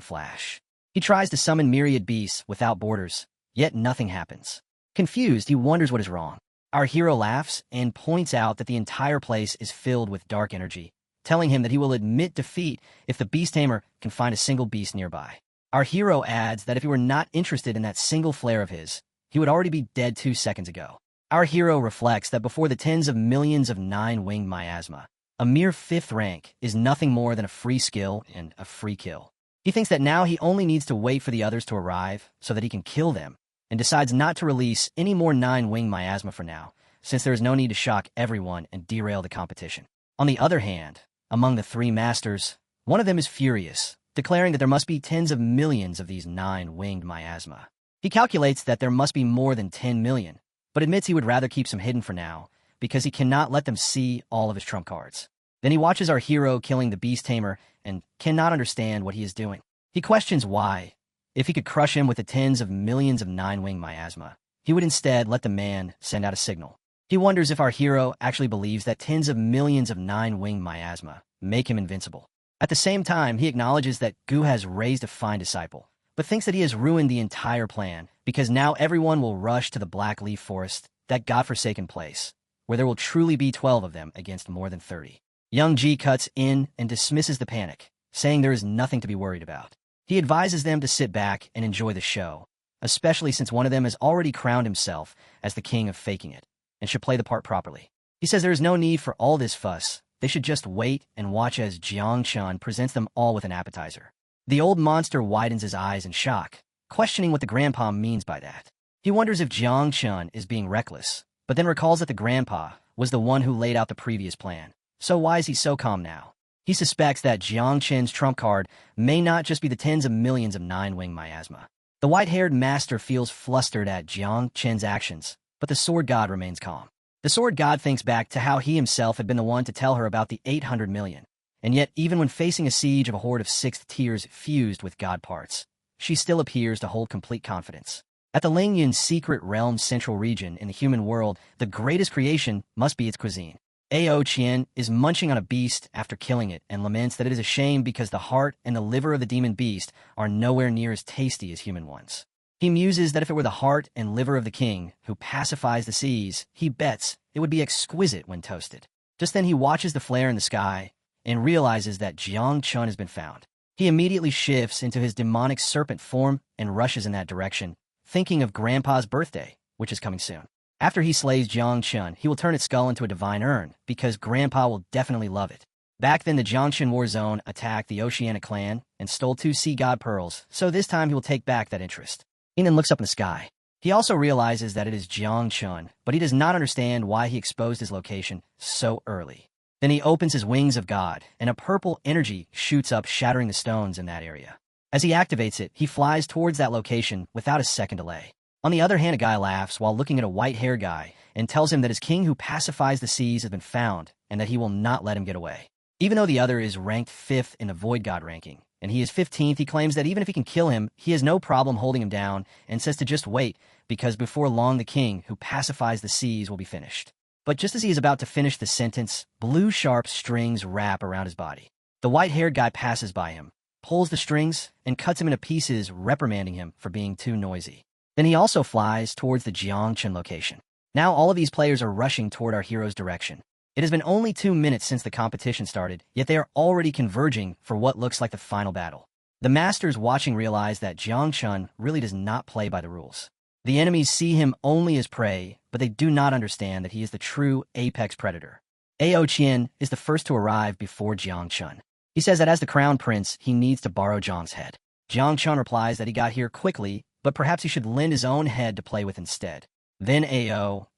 flash. He tries to summon myriad beasts without borders, yet nothing happens. Confused, he wonders what is wrong. Our hero laughs and points out that the entire place is filled with dark energy, telling him that he will admit defeat if the beast tamer can find a single beast nearby. Our hero adds that if he were not interested in that single flare of his, he would already be dead 2 seconds ago. Our hero reflects that before the tens of millions of 9-winged miasma, a mere 5th rank is nothing more than a free skill and a free kill. He thinks that now he only needs to wait for the others to arrive so that he can kill them, and decides not to release any more 9-winged miasma for now, since there is no need to shock everyone and derail the competition. On the other hand, among the 3 masters, one of them is furious, declaring that there must be tens of millions of these 9-winged miasma. He calculates that there must be more than 10 million, but admits he would rather keep some hidden for now, because he cannot let them see all of his trump cards. Then he watches our hero killing the beast tamer and cannot understand what he is doing. He questions why, if he could crush him with the tens of millions of 9-winged miasma, he would instead let the man send out a signal. He wonders if our hero actually believes that tens of millions of 9-winged miasma make him invincible. At the same time, he acknowledges that Gu has raised a fine disciple, but thinks that he has ruined the entire plan, because now everyone will rush to the Black Leaf Forest, that godforsaken place, where there will truly be 12 of them against more than 30. Young Ji cuts in and dismisses the panic, saying there is nothing to be worried about. He advises them to sit back and enjoy the show, especially since one of them has already crowned himself as the king of faking it, and should play the part properly. He says there is no need for all this fuss. They should just wait and watch as Jiang Chun presents them all with an appetizer. The old monster widens his eyes in shock, questioning what the grandpa means by that. He wonders if Jiang Chun is being reckless, but then recalls that the grandpa was the one who laid out the previous plan. So why is he so calm now? He suspects that Jiang Chen's trump card may not just be the tens of millions of 9-winged miasma. The white-haired master feels flustered at Jiang Chen's actions, but the sword god remains calm. The sword god thinks back to how he himself had been the one to tell her about the 800 million, and yet even when facing a siege of a horde of 6th tiers fused with god parts, she still appears to hold complete confidence. At the Lingyun secret realm's central region in the human world, the greatest creation must be its cuisine. Tian is munching on a beast after killing it and laments that it is a shame because the heart and the liver of the demon beast are nowhere near as tasty as human ones. He muses that if it were the heart and liver of the king who pacifies the seas, he bets it would be exquisite when toasted. Just then he watches the flare in the sky and realizes that Jiang Chun has been found. He immediately shifts into his demonic serpent form and rushes in that direction, thinking of Grandpa's birthday, which is coming soon. After he slays Jiang Chun, he will turn its skull into a divine urn, because Grandpa will definitely love it. Back then, the Jiangxin War Zone attacked the Oceanic clan and stole 2 sea god pearls, so this time he will take back that interest. He then looks up in the sky. He also realizes that it is Jiang Chun, but he does not understand why he exposed his location so early. Then he opens his wings of God, and a purple energy shoots up, shattering the stones in that area. As he activates it, he flies towards that location without a second delay. On the other hand, a guy laughs while looking at a white-haired guy and tells him that his king who pacifies the seas has been found and that he will not let him get away. Even though the other is ranked 5th in the Void God ranking, and he is 15th, he claims that even if he can kill him, he has no problem holding him down and says to just wait, because before long the king who pacifies the seas will be finished. But just as he is about to finish the sentence, blue sharp strings wrap around his body. The white-haired guy passes by him, pulls the strings, and cuts him into pieces, reprimanding him for being too noisy. Then he also flies towards the Jiangchun location. Now all of these players are rushing toward our hero's direction. It has been only 2 minutes since the competition started, yet they are already converging for what looks like the final battle. The masters watching realize that Jiangchun really does not play by the rules. The enemies see him only as prey, but they do not understand that he is the true apex predator. Tian is the first to arrive before Jiangchun. He says that as the crown prince, he needs to borrow Zhang's head. Jiangchun replies that he got here quickly, but perhaps he should lend his own head to play with instead. Then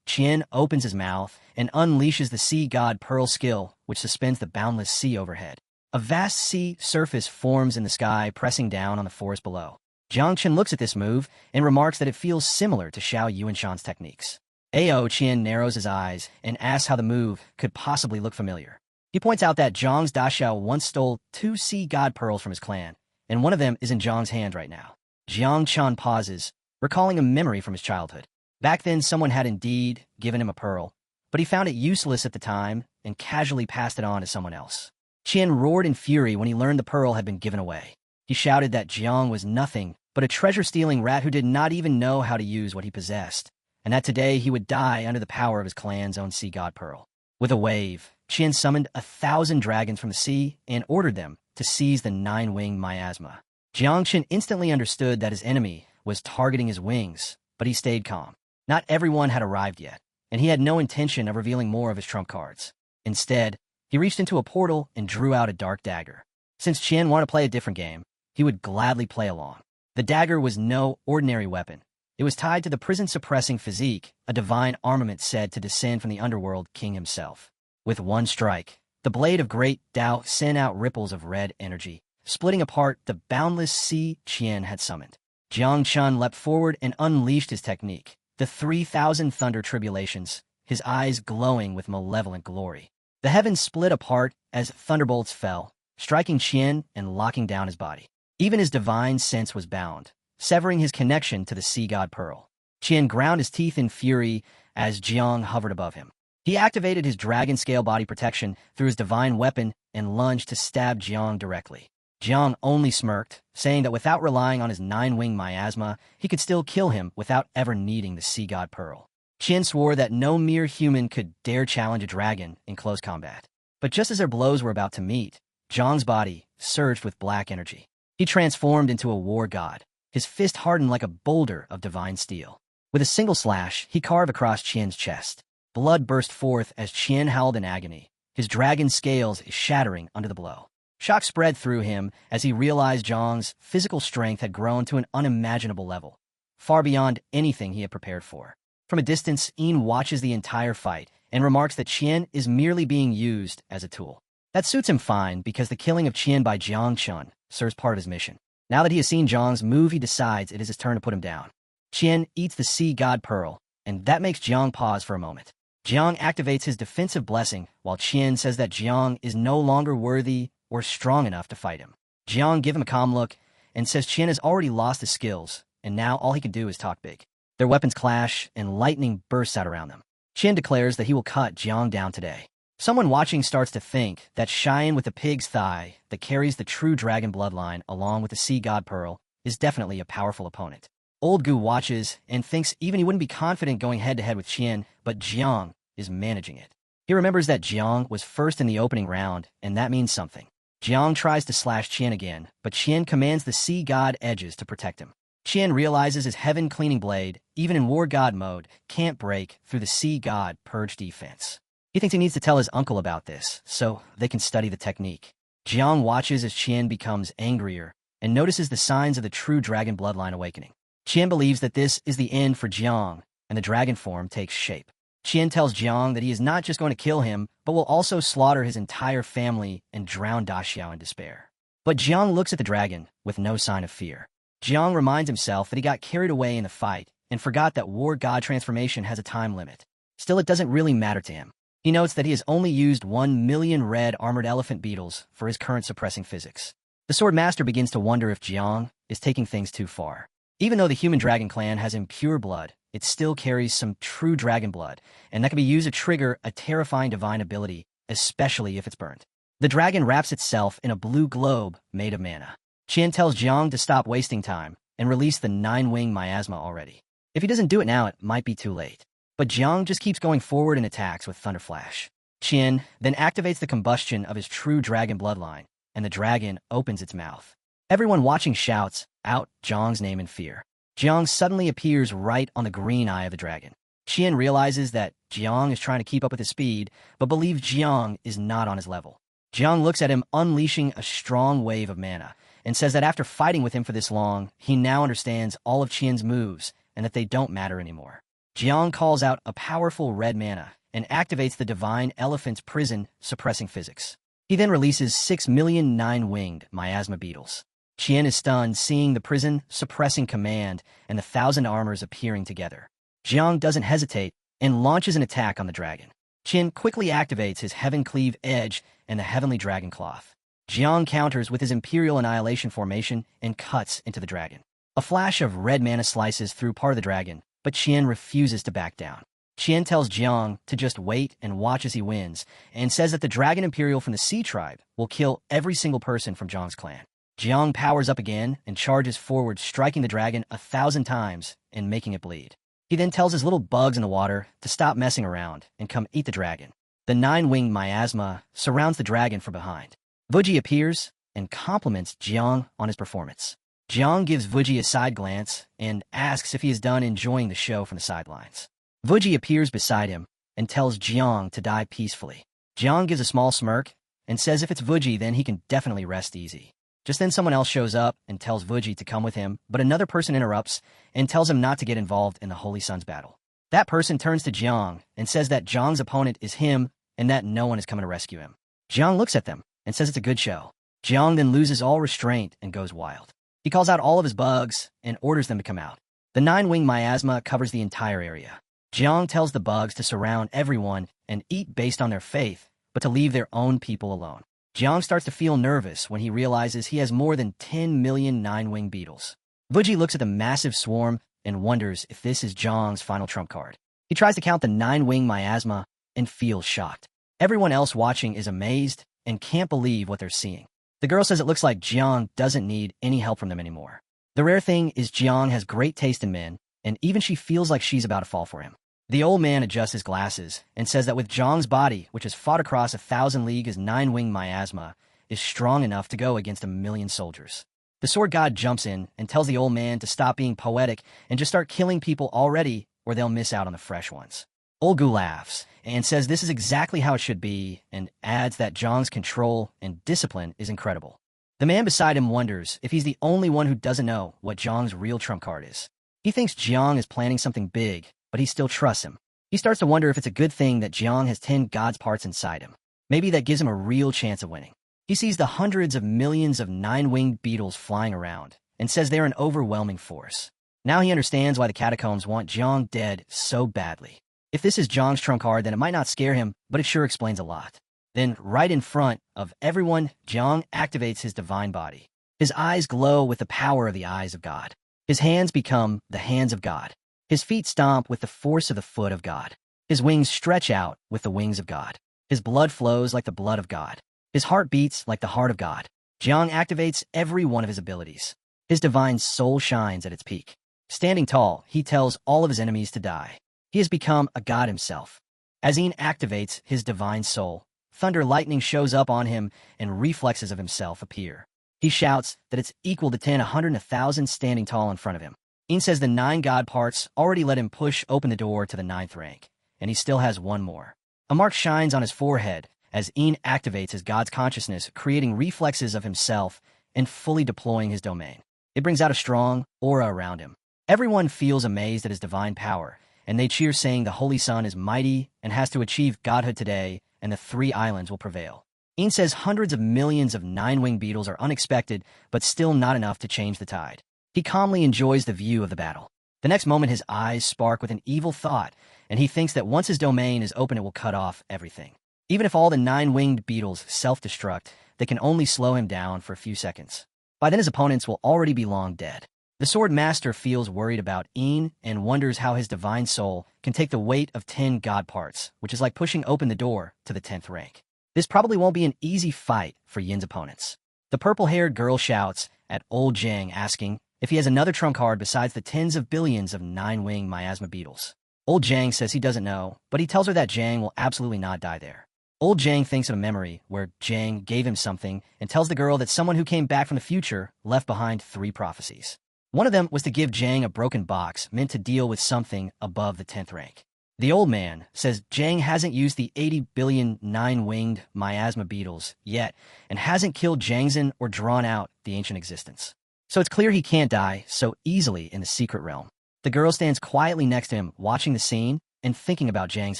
Tian opens his mouth and unleashes the sea god pearl skill, which suspends the boundless sea overhead. A vast sea surface forms in the sky, pressing down on the forest below. Jiangchun looks at this move and remarks that it feels similar to Xiao Yuanshan's techniques. Tian narrows his eyes and asks how the move could possibly look familiar. He points out that Zhang's Daxiao once stole 2 sea god pearls from his clan, and one of them is in Zhang's hand right now. Jiangchun pauses, recalling a memory from his childhood. Back then, someone had indeed given him a pearl, but he found it useless at the time and casually passed it on to someone else. Tian roared in fury when he learned the pearl had been given away. He shouted that Jiang was nothing but a treasure-stealing rat who did not even know how to use what he possessed, and that today he would die under the power of his clan's own sea god pearl. With a wave, Tian summoned 1,000 dragons from the sea and ordered them to seize the 9-winged miasma. Jiangchun instantly understood that his enemy was targeting his wings, but he stayed calm. Not everyone had arrived yet, and he had no intention of revealing more of his trump cards. Instead, he reached into a portal and drew out a dark dagger. Since Tian wanted to play a different game, he would gladly play along. The dagger was no ordinary weapon. It was tied to the prison-suppressing physique, a divine armament said to descend from the underworld king himself. With one strike, the blade of great Tao sent out ripples of red energy, splitting apart the boundless sea Tian had summoned. Jiangchun leapt forward and unleashed his technique, the 3,000 thunder tribulations, his eyes glowing with malevolent glory. The heavens split apart as thunderbolts fell, striking Tian and locking down his body. Even his divine sense was bound, severing his connection to the sea god pearl. Tian ground his teeth in fury as Jiang hovered above him. He activated his dragon-scale body protection through his divine weapon and lunged to stab Jiang directly. Jiang only smirked, saying that without relying on his 9-winged miasma, he could still kill him without ever needing the sea god pearl. Tian swore that no mere human could dare challenge a dragon in close combat. But just as their blows were about to meet, Jiang's body surged with black energy. He transformed into a war god, his fist hardened like a boulder of divine steel. With a single slash, he carved across Tian's chest. Blood burst forth as Tian howled in agony, his dragon scales shattering under the blow. Shock spread through him as he realized Zhang's physical strength had grown to an unimaginable level, far beyond anything he had prepared for. From a distance, Yin watches the entire fight and remarks that Tian is merely being used as a tool. That suits him fine because the killing of Tian by Jiangchun serves part of his mission. Now that he has seen Zhang's move, he decides it is his turn to put him down. Tian eats the sea god pearl, and that makes Jiang pause for a moment. Jiang activates his defensive blessing, while Tian says that Jiang is no longer worthy or strong enough to fight him. Jiang gives him a calm look and says Tian has already lost his skills, and now all he can do is talk big. Their weapons clash, and lightning bursts out around them. Tian declares that he will cut Jiang down today. Someone watching starts to think that Xian with the pig's thigh that carries the true dragon bloodline along with the sea god pearl is definitely a powerful opponent. Old Gu watches and thinks even he wouldn't be confident going head-to-head with Tian, but Jiang is managing it. He remembers that Jiang was first in the opening round, and that means something. Jiang tries to slash Tian again, but Tian commands the sea god edges to protect him. Tian realizes his heaven-cleaning blade, even in war god mode, can't break through the sea god purge defense. He thinks he needs to tell his uncle about this, so they can study the technique. Jiang watches as Tian becomes angrier and notices the signs of the true dragon bloodline awakening. Tian believes that this is the end for Jiang, and the dragon form takes shape. Tian tells Jiang that he is not just going to kill him, but will also slaughter his entire family and drown Da Xiao in despair. But Jiang looks at the dragon with no sign of fear. Jiang reminds himself that he got carried away in the fight and forgot that war god transformation has a time limit. Still, it doesn't really matter to him. He notes that he has only used 1 million red armored elephant beetles for his current suppressing physics. The Sword Master begins to wonder if Jiang is taking things too far. Even though the human dragon clan has impure blood, it still carries some true dragon blood, and that can be used to trigger a terrifying divine ability, especially if it's burned. The dragon wraps itself in a blue globe made of mana. Tian tells Jiang to stop wasting time and release the 9-wing miasma already. If he doesn't do it now, it might be too late. But Jiang just keeps going forward and attacks with Thunder Flash. Tian then activates the combustion of his true dragon bloodline, and the dragon opens its mouth. Everyone watching shouts out Jiang's name in fear. Jiang suddenly appears right on the green eye of the dragon. Tian realizes that Jiang is trying to keep up with his speed, but believes Jiang is not on his level. Jiang looks at him, unleashing a strong wave of mana, and says that after fighting with him for this long, he now understands all of Tian's moves and that they don't matter anymore. Jiang calls out a powerful red mana and activates the Divine Elephant's Prison, suppressing physics. He then releases 6 million 9-winged miasma beetles. Tian is stunned, seeing the prison suppressing command and the 1,000 armors appearing together. Jiang doesn't hesitate and launches an attack on the dragon. Tian quickly activates his Heaven Cleave Edge and the Heavenly Dragon Cloth. Jiang counters with his Imperial Annihilation formation and cuts into the dragon. A flash of red mana slices through part of the dragon, but Tian refuses to back down. Tian tells Jiang to just wait and watch as he wins, and says that the Dragon Imperial from the Sea Tribe will kill every single person from Jiang's clan. Jiang powers up again and charges forward, striking the dragon 1,000 times and making it bleed. He then tells his little bugs in the water to stop messing around and come eat the dragon. The 9-winged miasma surrounds the dragon from behind. Vuji appears and compliments Jiang on his performance. Jiang gives Vuji a side glance and asks if he is done enjoying the show from the sidelines. Vuji appears beside him and tells Jiang to die peacefully. Jiang gives a small smirk and says if it's Vuji, then he can definitely rest easy. Just then someone else shows up and tells Vuji to come with him, but another person interrupts and tells him not to get involved in the Holy Sun's battle. That person turns to Jiang and says that Jiang's opponent is him and that no one is coming to rescue him. Jiang looks at them and says it's a good show. Jiang then loses all restraint and goes wild. He calls out all of his bugs and orders them to come out. The 9-winged miasma covers the entire area. Jiang tells the bugs to surround everyone and eat based on their faith, but to leave their own people alone. Jiang starts to feel nervous when he realizes he has more than 10 million 9-winged beetles. Vuji looks at the massive swarm and wonders if this is Jiang's final trump card. He tries to count the 9-winged miasma and feels shocked. Everyone else watching is amazed and can't believe what they're seeing. The girl says it looks like Jiang doesn't need any help from them anymore. The rare thing is Jiang has great taste in men, and even she feels like she's about to fall for him. The old man adjusts his glasses and says that with Jiang's body, which has fought across 1,000 leagues as 9-winged miasma, is strong enough to go against 1,000,000 soldiers. The sword god jumps in and tells the old man to stop being poetic and just start killing people already, or they'll miss out on the fresh ones. Old Gu laughs and says this is exactly how it should be, and adds that Jiang's control and discipline is incredible. The man beside him wonders if he's the only one who doesn't know what Jiang's real trump card is. He thinks Jiang is planning something big, but he still trusts him. He starts to wonder if it's a good thing that Jiang has 10 God's parts inside him. Maybe that gives him a real chance of winning. He sees the hundreds of millions of 9-winged beetles flying around and says they're an overwhelming force. Now he understands why the catacombs want Jiang dead so badly. If this is Jiang's trump card, then it might not scare him, but it sure explains a lot. Then, right in front of everyone, Jiang activates his divine body. His eyes glow with the power of the eyes of God. His hands become the hands of God. His feet stomp with the force of the foot of God. His wings stretch out with the wings of God. His blood flows like the blood of God. His heart beats like the heart of God. Xiao activates every one of his abilities. His divine soul shines at its peak. Standing tall, he tells all of his enemies to die. He has become a god himself. As Yin activates his divine soul, thunder lightning shows up on him and reflexes of himself appear. He shouts that it's equal to 10, 100, and 1,000 standing tall in front of him. Yin says the 9 god parts already let him push open the door to the 9th rank, and he still has one more. A mark shines on his forehead as Yin activates his god's consciousness, creating reflexes of himself and fully deploying his domain. It brings out a strong aura around him. Everyone feels amazed at his divine power, and they cheer saying the Holy Sun is mighty and has to achieve godhood today, and the 3 islands will prevail. Yin says hundreds of millions of 9-winged beetles are unexpected, but still not enough to change the tide. He calmly enjoys the view of the battle. The next moment his eyes spark with an evil thought, and he thinks that once his domain is open it will cut off everything. Even if all the 9-winged beetles self-destruct, they can only slow him down for a few seconds. By then his opponents will already be long dead. The Sword Master feels worried about Yin and wonders how his divine soul can take the weight of 10 god parts, which is like pushing open the door to the 10th rank. This probably won't be an easy fight for Yin's opponents. The purple-haired girl shouts at old Zhang, asking if he has another trump card besides the tens of billions of 9-winged miasma beetles. Old Zhang says he doesn't know, but he tells her that Zhang will absolutely not die there. Old Zhang thinks of a memory where Zhang gave him something and tells the girl that someone who came back from the future left behind 3 prophecies. One of them was to give Zhang a broken box meant to deal with something above the 10th rank. The old man says Zhang hasn't used the 80 billion 9-winged miasma beetles yet and hasn't killed Zhangzhen or drawn out the ancient existence. So it's clear he can't die so easily in the secret realm. The girl stands quietly next to him, watching the scene and thinking about Zhang's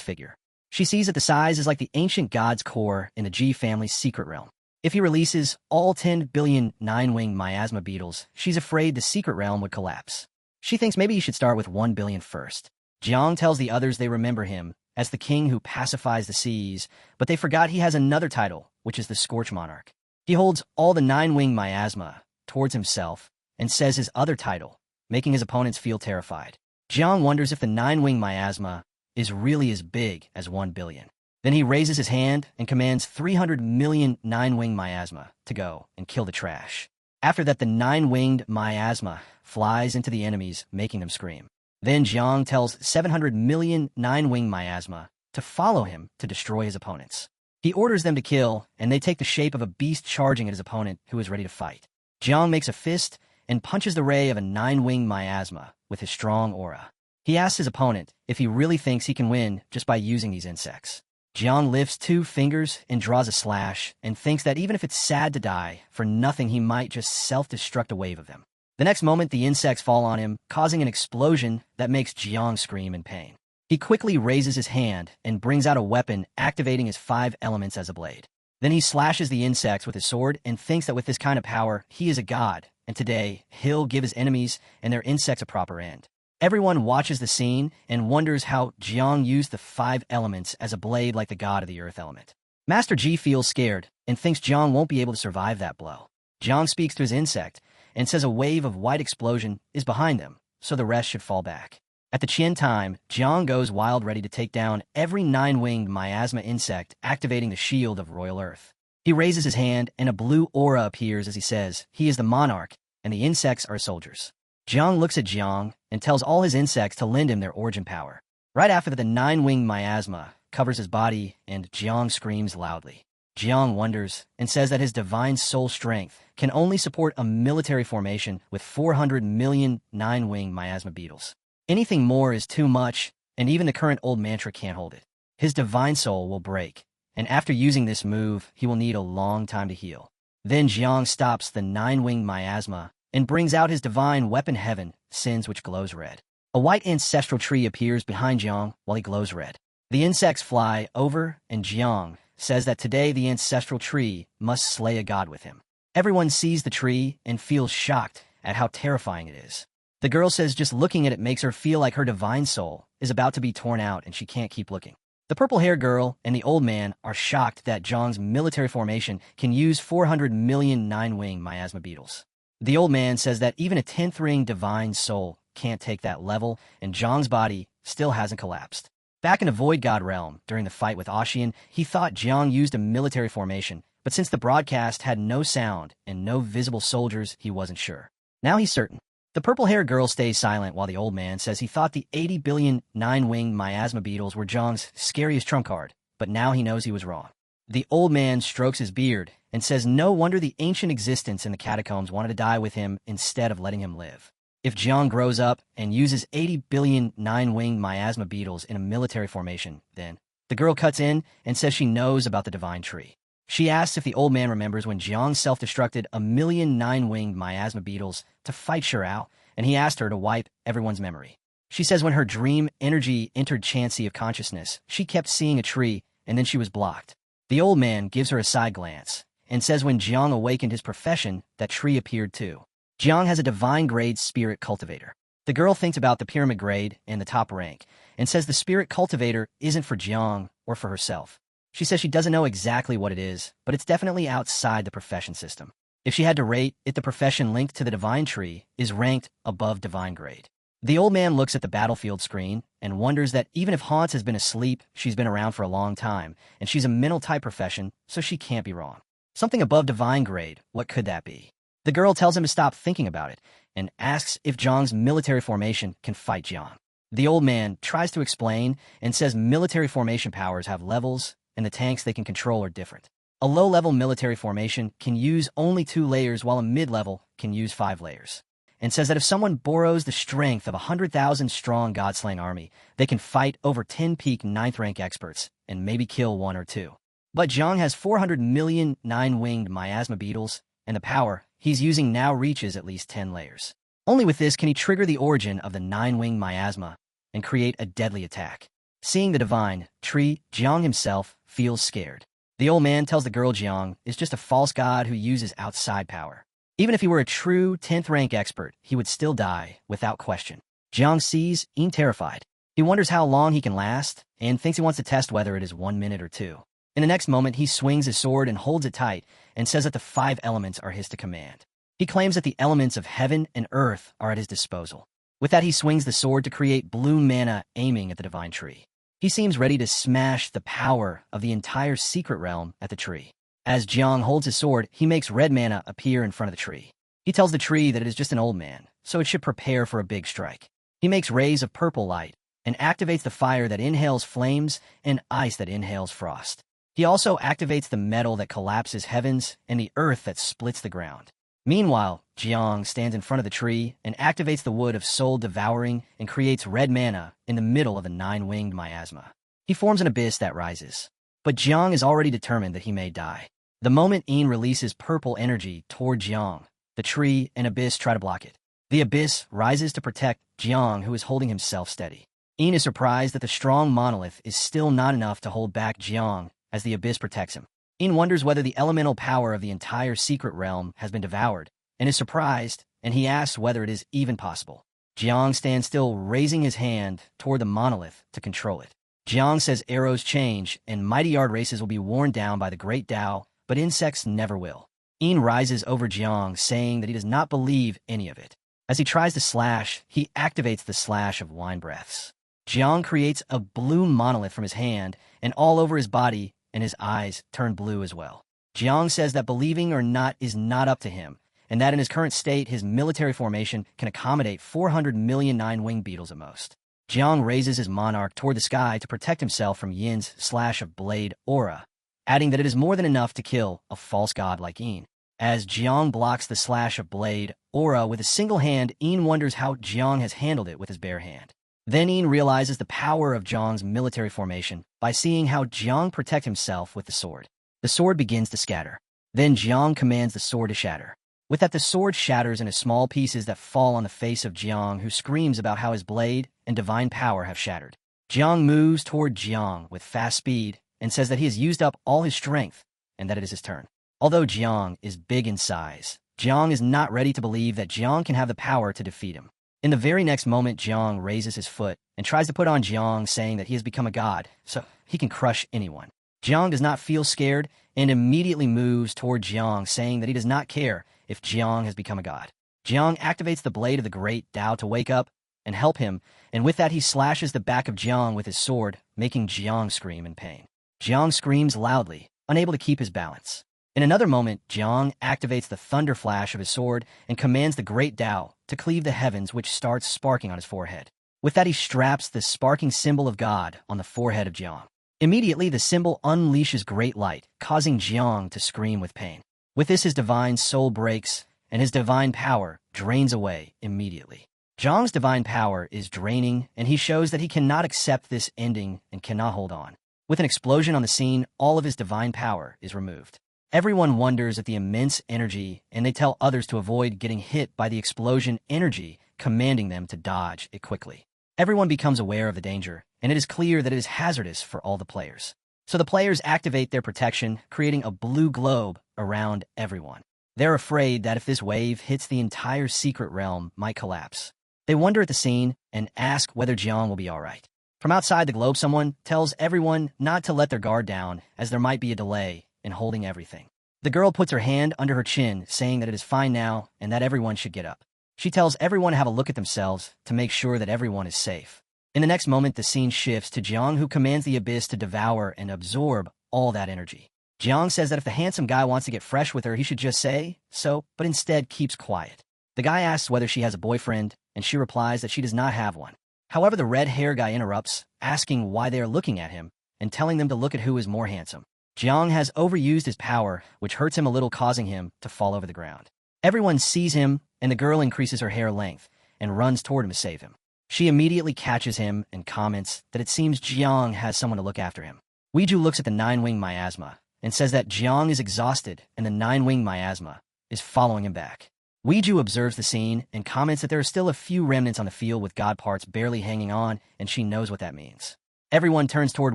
figure. She sees that the size is like the ancient god's core in the Ji family's secret realm. If he releases all 10 billion 9-winged miasma beetles, she's afraid the secret realm would collapse. She thinks maybe he should start with 1 billion first. Jiang tells the others they remember him as the king who pacifies the seas, but they forgot he has another title, which is the Scorch Monarch. He holds all the 9-winged miasma towards himself and says his other title, making his opponents feel terrified. Jiang wonders if the 9-winged miasma is really as big as 1 billion. Then he raises his hand and commands 300 million 9-winged miasma to go and kill the trash. After that, the 9-winged miasma flies into the enemies, making them scream. Then Jiang tells 700 million 9-winged miasma to follow him to destroy his opponents. He orders them to kill, and they take the shape of a beast charging at his opponent who is ready to fight. Jiang makes a fist and punches the ray of a 9-winged miasma with his strong aura. He asks his opponent if he really thinks he can win just by using these insects. Jiang lifts 2 fingers and draws a slash and thinks that even if it's sad to die, for nothing he might just self-destruct a wave of them. The next moment, the insects fall on him, causing an explosion that makes Jiang scream in pain. He quickly raises his hand and brings out a weapon, activating his 5 elements as a blade. Then he slashes the insects with his sword and thinks that with this kind of power, he is a god, and today, he'll give his enemies and their insects a proper end. Everyone watches the scene and wonders how Jiang used the 5 elements as a blade like the god of the earth element. Master Ji feels scared and thinks Jiang won't be able to survive that blow. Jiang speaks to his insect and says a wave of white explosion is behind them, so the rest should fall back. At the Tian time, Jiang goes wild, ready to take down every 9-winged miasma insect, activating the shield of Royal Earth. He raises his hand and a blue aura appears as he says he is the monarch and the insects are soldiers. Jiang looks at Jiang and tells all his insects to lend him their origin power. Right after that, the 9-winged miasma covers his body and Jiang screams loudly. Jiang wonders and says that his divine soul strength can only support a military formation with 400 million 9-winged miasma beetles. Anything more is too much, and even the current old mantra can't hold it. His divine soul will break, and after using this move, he will need a long time to heal. Then Jiang stops the 9-winged miasma and brings out his divine weapon Heaven, Sins, which glows red. A white ancestral tree appears behind Jiang while he glows red. The insects fly over, and Jiang says that today the ancestral tree must slay a god with him. Everyone sees the tree and feels shocked at how terrifying it is. The girl says just looking at it makes her feel like her divine soul is about to be torn out and she can't keep looking. The purple-haired girl and the old man are shocked that Jiang's military formation can use 400 million 9-winged miasma beetles. The old man says that even a 10th ring divine soul can't take that level, and Jiang's body still hasn't collapsed. Back in the Void God realm, during the fight with Ashian, he thought Jiang used a military formation, but since the broadcast had no sound and no visible soldiers, he wasn't sure. Now he's certain. The purple-haired girl stays silent while the old man says he thought the 80 billion nine-winged miasma beetles were Jiang's scariest trump card, but now he knows he was wrong. The old man strokes his beard and says no wonder the ancient existence in the catacombs wanted to die with him instead of letting him live. If Jiang grows up and uses 80 billion nine-winged miasma beetles in a military formation, then the girl cuts in and says she knows about the divine tree. She asks if the old man remembers when Jiang self-destructed 1,000,000 nine-winged miasma beetles to fight Xiao, and he asked her to wipe everyone's memory. She says when her dream energy entered Chancy of consciousness, she kept seeing a tree, and then she was blocked. The old man gives her a side glance and says when Jiang awakened his profession, that tree appeared too. Jiang has a divine grade spirit cultivator. The girl thinks about the pyramid grade and the top rank and says the spirit cultivator isn't for Jiang or for herself. She says she doesn't know exactly what it is, but it's definitely outside the profession system. If she had to rate it, the profession linked to the divine tree is ranked above divine grade. The old man looks at the battlefield screen and wonders that even if Hans has been asleep, she's been around for a long time, and she's a mental type profession, so she can't be wrong. Something above divine grade, what could that be? The girl tells him to stop thinking about it and asks if Jiang's military formation can fight Jiang. The old man tries to explain and says military formation powers have levels and the tanks they can control are different. A low-level military formation can use only 2 layers while a mid-level can use 5 layers, and says that if someone borrows the strength of a 100,000-strong God-slaying army, they can fight over 10 peak 9th-rank experts and maybe kill 1 or 2. But Jiang has 400 million nine-winged miasma beetles, and the power he's using now reaches at least 10 layers. Only with this can he trigger the origin of the 9-winged miasma and create a deadly attack. Seeing the divine tree, Jiang himself feels scared. The old man tells the girl Jiang is just a false god who uses outside power. Even if he were a true 10th-rank expert, he would still die without question. Jiang sees Yin terrified. He wonders how long he can last and thinks he wants to test whether it is 1 minute or 2. In the next moment, he swings his sword and holds it tight and says that the 5 elements are his to command. He claims that the elements of heaven and earth are at his disposal. With that, he swings the sword to create blue mana aiming at the divine tree. He seems ready to smash the power of the entire secret realm at the tree. As Jiang holds his sword, he makes red mana appear in front of the tree. He tells the tree that it is just an old man, so it should prepare for a big strike. He makes rays of purple light and activates the fire that inhales flames and ice that inhales frost. He also activates the metal that collapses heavens and the earth that splits the ground. Meanwhile, Jiang stands in front of the tree and activates the wood of soul devouring and creates red mana in the middle of the 9-winged miasma. He forms an abyss that rises. But Jiang is already determined that he may die. The moment Yin releases purple energy toward Jiang, the tree and abyss try to block it. The abyss rises to protect Jiang, who is holding himself steady. Yin is surprised that the strong monolith is still not enough to hold back Jiang as the abyss protects him. Yin wonders whether the elemental power of the entire secret realm has been devoured, and is surprised, and he asks whether it is even possible. Jiang stands still, raising his hand toward the monolith to control it. Jiang says arrows change, and mighty yard races will be worn down by the great Tao, but insects never will. Yin rises over Jiang, saying that he does not believe any of it. As he tries to slash, he activates the slash of wine breaths. Jiang creates a blue monolith from his hand, and all over his body, and his eyes turn blue as well. Jiang says that believing or not is not up to him, and that in his current state, his military formation can accommodate 400 million 9-winged beetles at most. Jiang raises his Monarch toward the sky to protect himself from Yin's slash of blade aura, adding that it is more than enough to kill a false god like Yin. As Jiang blocks the slash of blade aura with a single hand, Yin wonders how Jiang has handled it with his bare hand. Then Yin realizes the power of Jiang's military formation by seeing how Jiang protects himself with the sword. The sword begins to scatter. Then Jiang commands the sword to shatter. With that, the sword shatters into small pieces that fall on the face of Jiang, who screams about how his blade and divine power have shattered. Jiang moves toward Jiang with fast speed and says that he has used up all his strength and that it is his turn. Although Jiang is big in size, Jiang is not ready to believe that Jiang can have the power to defeat him. In the very next moment, Jiang raises his foot and tries to put on Jiang, saying that he has become a god, so he can crush anyone. Jiang does not feel scared and immediately moves toward Jiang, saying that he does not care if Jiang has become a god. Jiang activates the blade of the great Tao to wake up and help him, and with that he slashes the back of Jiang with his sword, making Jiang scream in pain. Jiang screams loudly, unable to keep his balance. In another moment, Jiang activates the thunder flash of his sword and commands the Great Tao to cleave the heavens, which starts sparking on his forehead. With that he straps the sparking symbol of God on the forehead of Jiang. Immediately, the symbol unleashes great light, causing Jiang to scream with pain. With this, his divine soul breaks, and his divine power drains away immediately. Jiang's divine power is draining, and he shows that he cannot accept this ending and cannot hold on. With an explosion on the scene, all of his divine power is removed. Everyone wonders at the immense energy, and they tell others to avoid getting hit by the explosion energy, commanding them to dodge it quickly. Everyone becomes aware of the danger, and it is clear that it is hazardous for all the players. So the players activate their protection, creating a blue globe around everyone. They're afraid that if this wave hits the entire secret realm, might collapse. They wonder at the scene and ask whether Jiang will be alright. From outside the globe, someone tells everyone not to let their guard down, as there might be a delay in holding everything. The girl puts her hand under her chin, saying that it is fine now and that everyone should get up. She tells everyone to have a look at themselves to make sure that everyone is safe. In the next moment, the scene shifts to Jiang, who commands the abyss to devour and absorb all that energy. Jiang says that if the handsome guy wants to get fresh with her, he should just say so, but instead keeps quiet. The guy asks whether she has a boyfriend, and she replies that she does not have one. However, the red hair guy interrupts, asking why they are looking at him, and telling them to look at who is more handsome. Jiang has overused his power, which hurts him a little, causing him to fall over the ground. Everyone sees him, and the girl increases her hair length and runs toward him to save him. She immediately catches him and comments that it seems Jiang has someone to look after him. Weiju looks at the nine-wing miasma and says that Jiang is exhausted and the nine-wing miasma is following him back. Weiju observes the scene and comments that there are still a few remnants on the field with god parts barely hanging on, and she knows what that means. Everyone turns toward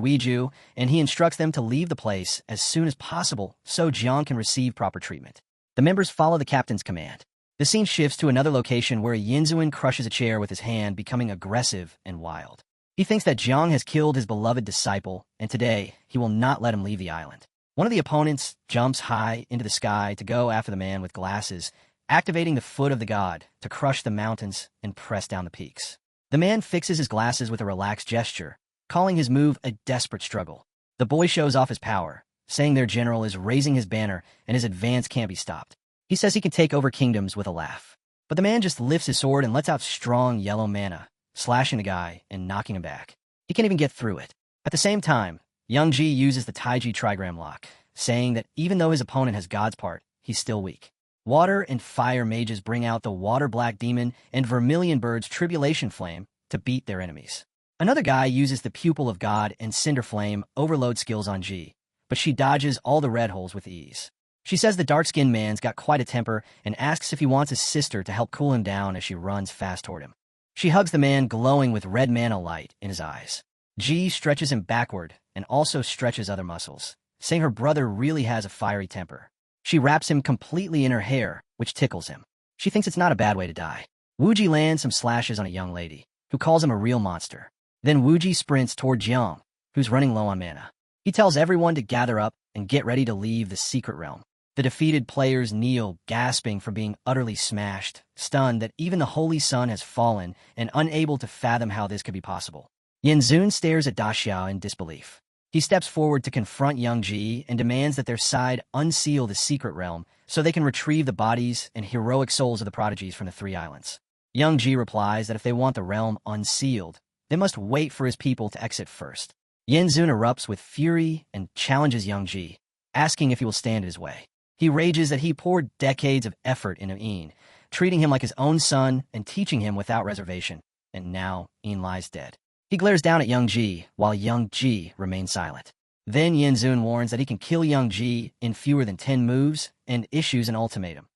Weiju, and he instructs them to leave the place as soon as possible so Jiang can receive proper treatment. The members follow the captain's command. The scene shifts to another location where Yinzuin crushes a chair with his hand, becoming aggressive and wild. He thinks that Jiang has killed his beloved disciple, and today he will not let him leave the island. One of the opponents jumps high into the sky to go after the man with glasses, activating the foot of the god to crush the mountains and press down the peaks. The man fixes his glasses with a relaxed gesture, calling his move a desperate struggle. The boy shows off his power, saying their general is raising his banner and his advance can't be stopped. He says he can take over kingdoms with a laugh. But the man just lifts his sword and lets out strong yellow mana, slashing the guy and knocking him back. He can't even get through it. At the same time, Young Ji uses the Taiji trigram lock, saying that even though his opponent has God's part, he's still weak. Water and fire mages bring out the Water Black Demon and Vermilion Bird's Tribulation Flame to beat their enemies. Another guy uses the Pupil of God and Cinder Flame Overload skills on Ji, but she dodges all the red holes with ease. She says the dark-skinned man's got quite a temper and asks if he wants his sister to help cool him down as she runs fast toward him. She hugs the man, glowing with red mana light in his eyes. Ji stretches him backward and also stretches other muscles, saying her brother really has a fiery temper. She wraps him completely in her hair, which tickles him. She thinks it's not a bad way to die. Wuji lands some slashes on a young lady, who calls him a real monster. Then Wuji sprints toward Jiang, who's running low on mana. He tells everyone to gather up and get ready to leave the secret realm. The defeated players kneel, gasping from being utterly smashed, stunned that even the Holy Sun has fallen, and unable to fathom how this could be possible. Yinzun stares at Da Xiao in disbelief. He steps forward to confront Young Ji and demands that their side unseal the secret realm so they can retrieve the bodies and heroic souls of the prodigies from the three islands. Young Ji replies that if they want the realm unsealed, they must wait for his people to exit first. Yinzun erupts with fury and challenges Young Ji, asking if he will stand in his way. He rages that he poured decades of effort into Een, treating him like his own son and teaching him without reservation, and now Een lies dead. He glares down at Young Ji, while Young Ji remains silent. Then Yinzun warns that he can kill Young Ji in fewer than 10 moves and issues an ultimatum.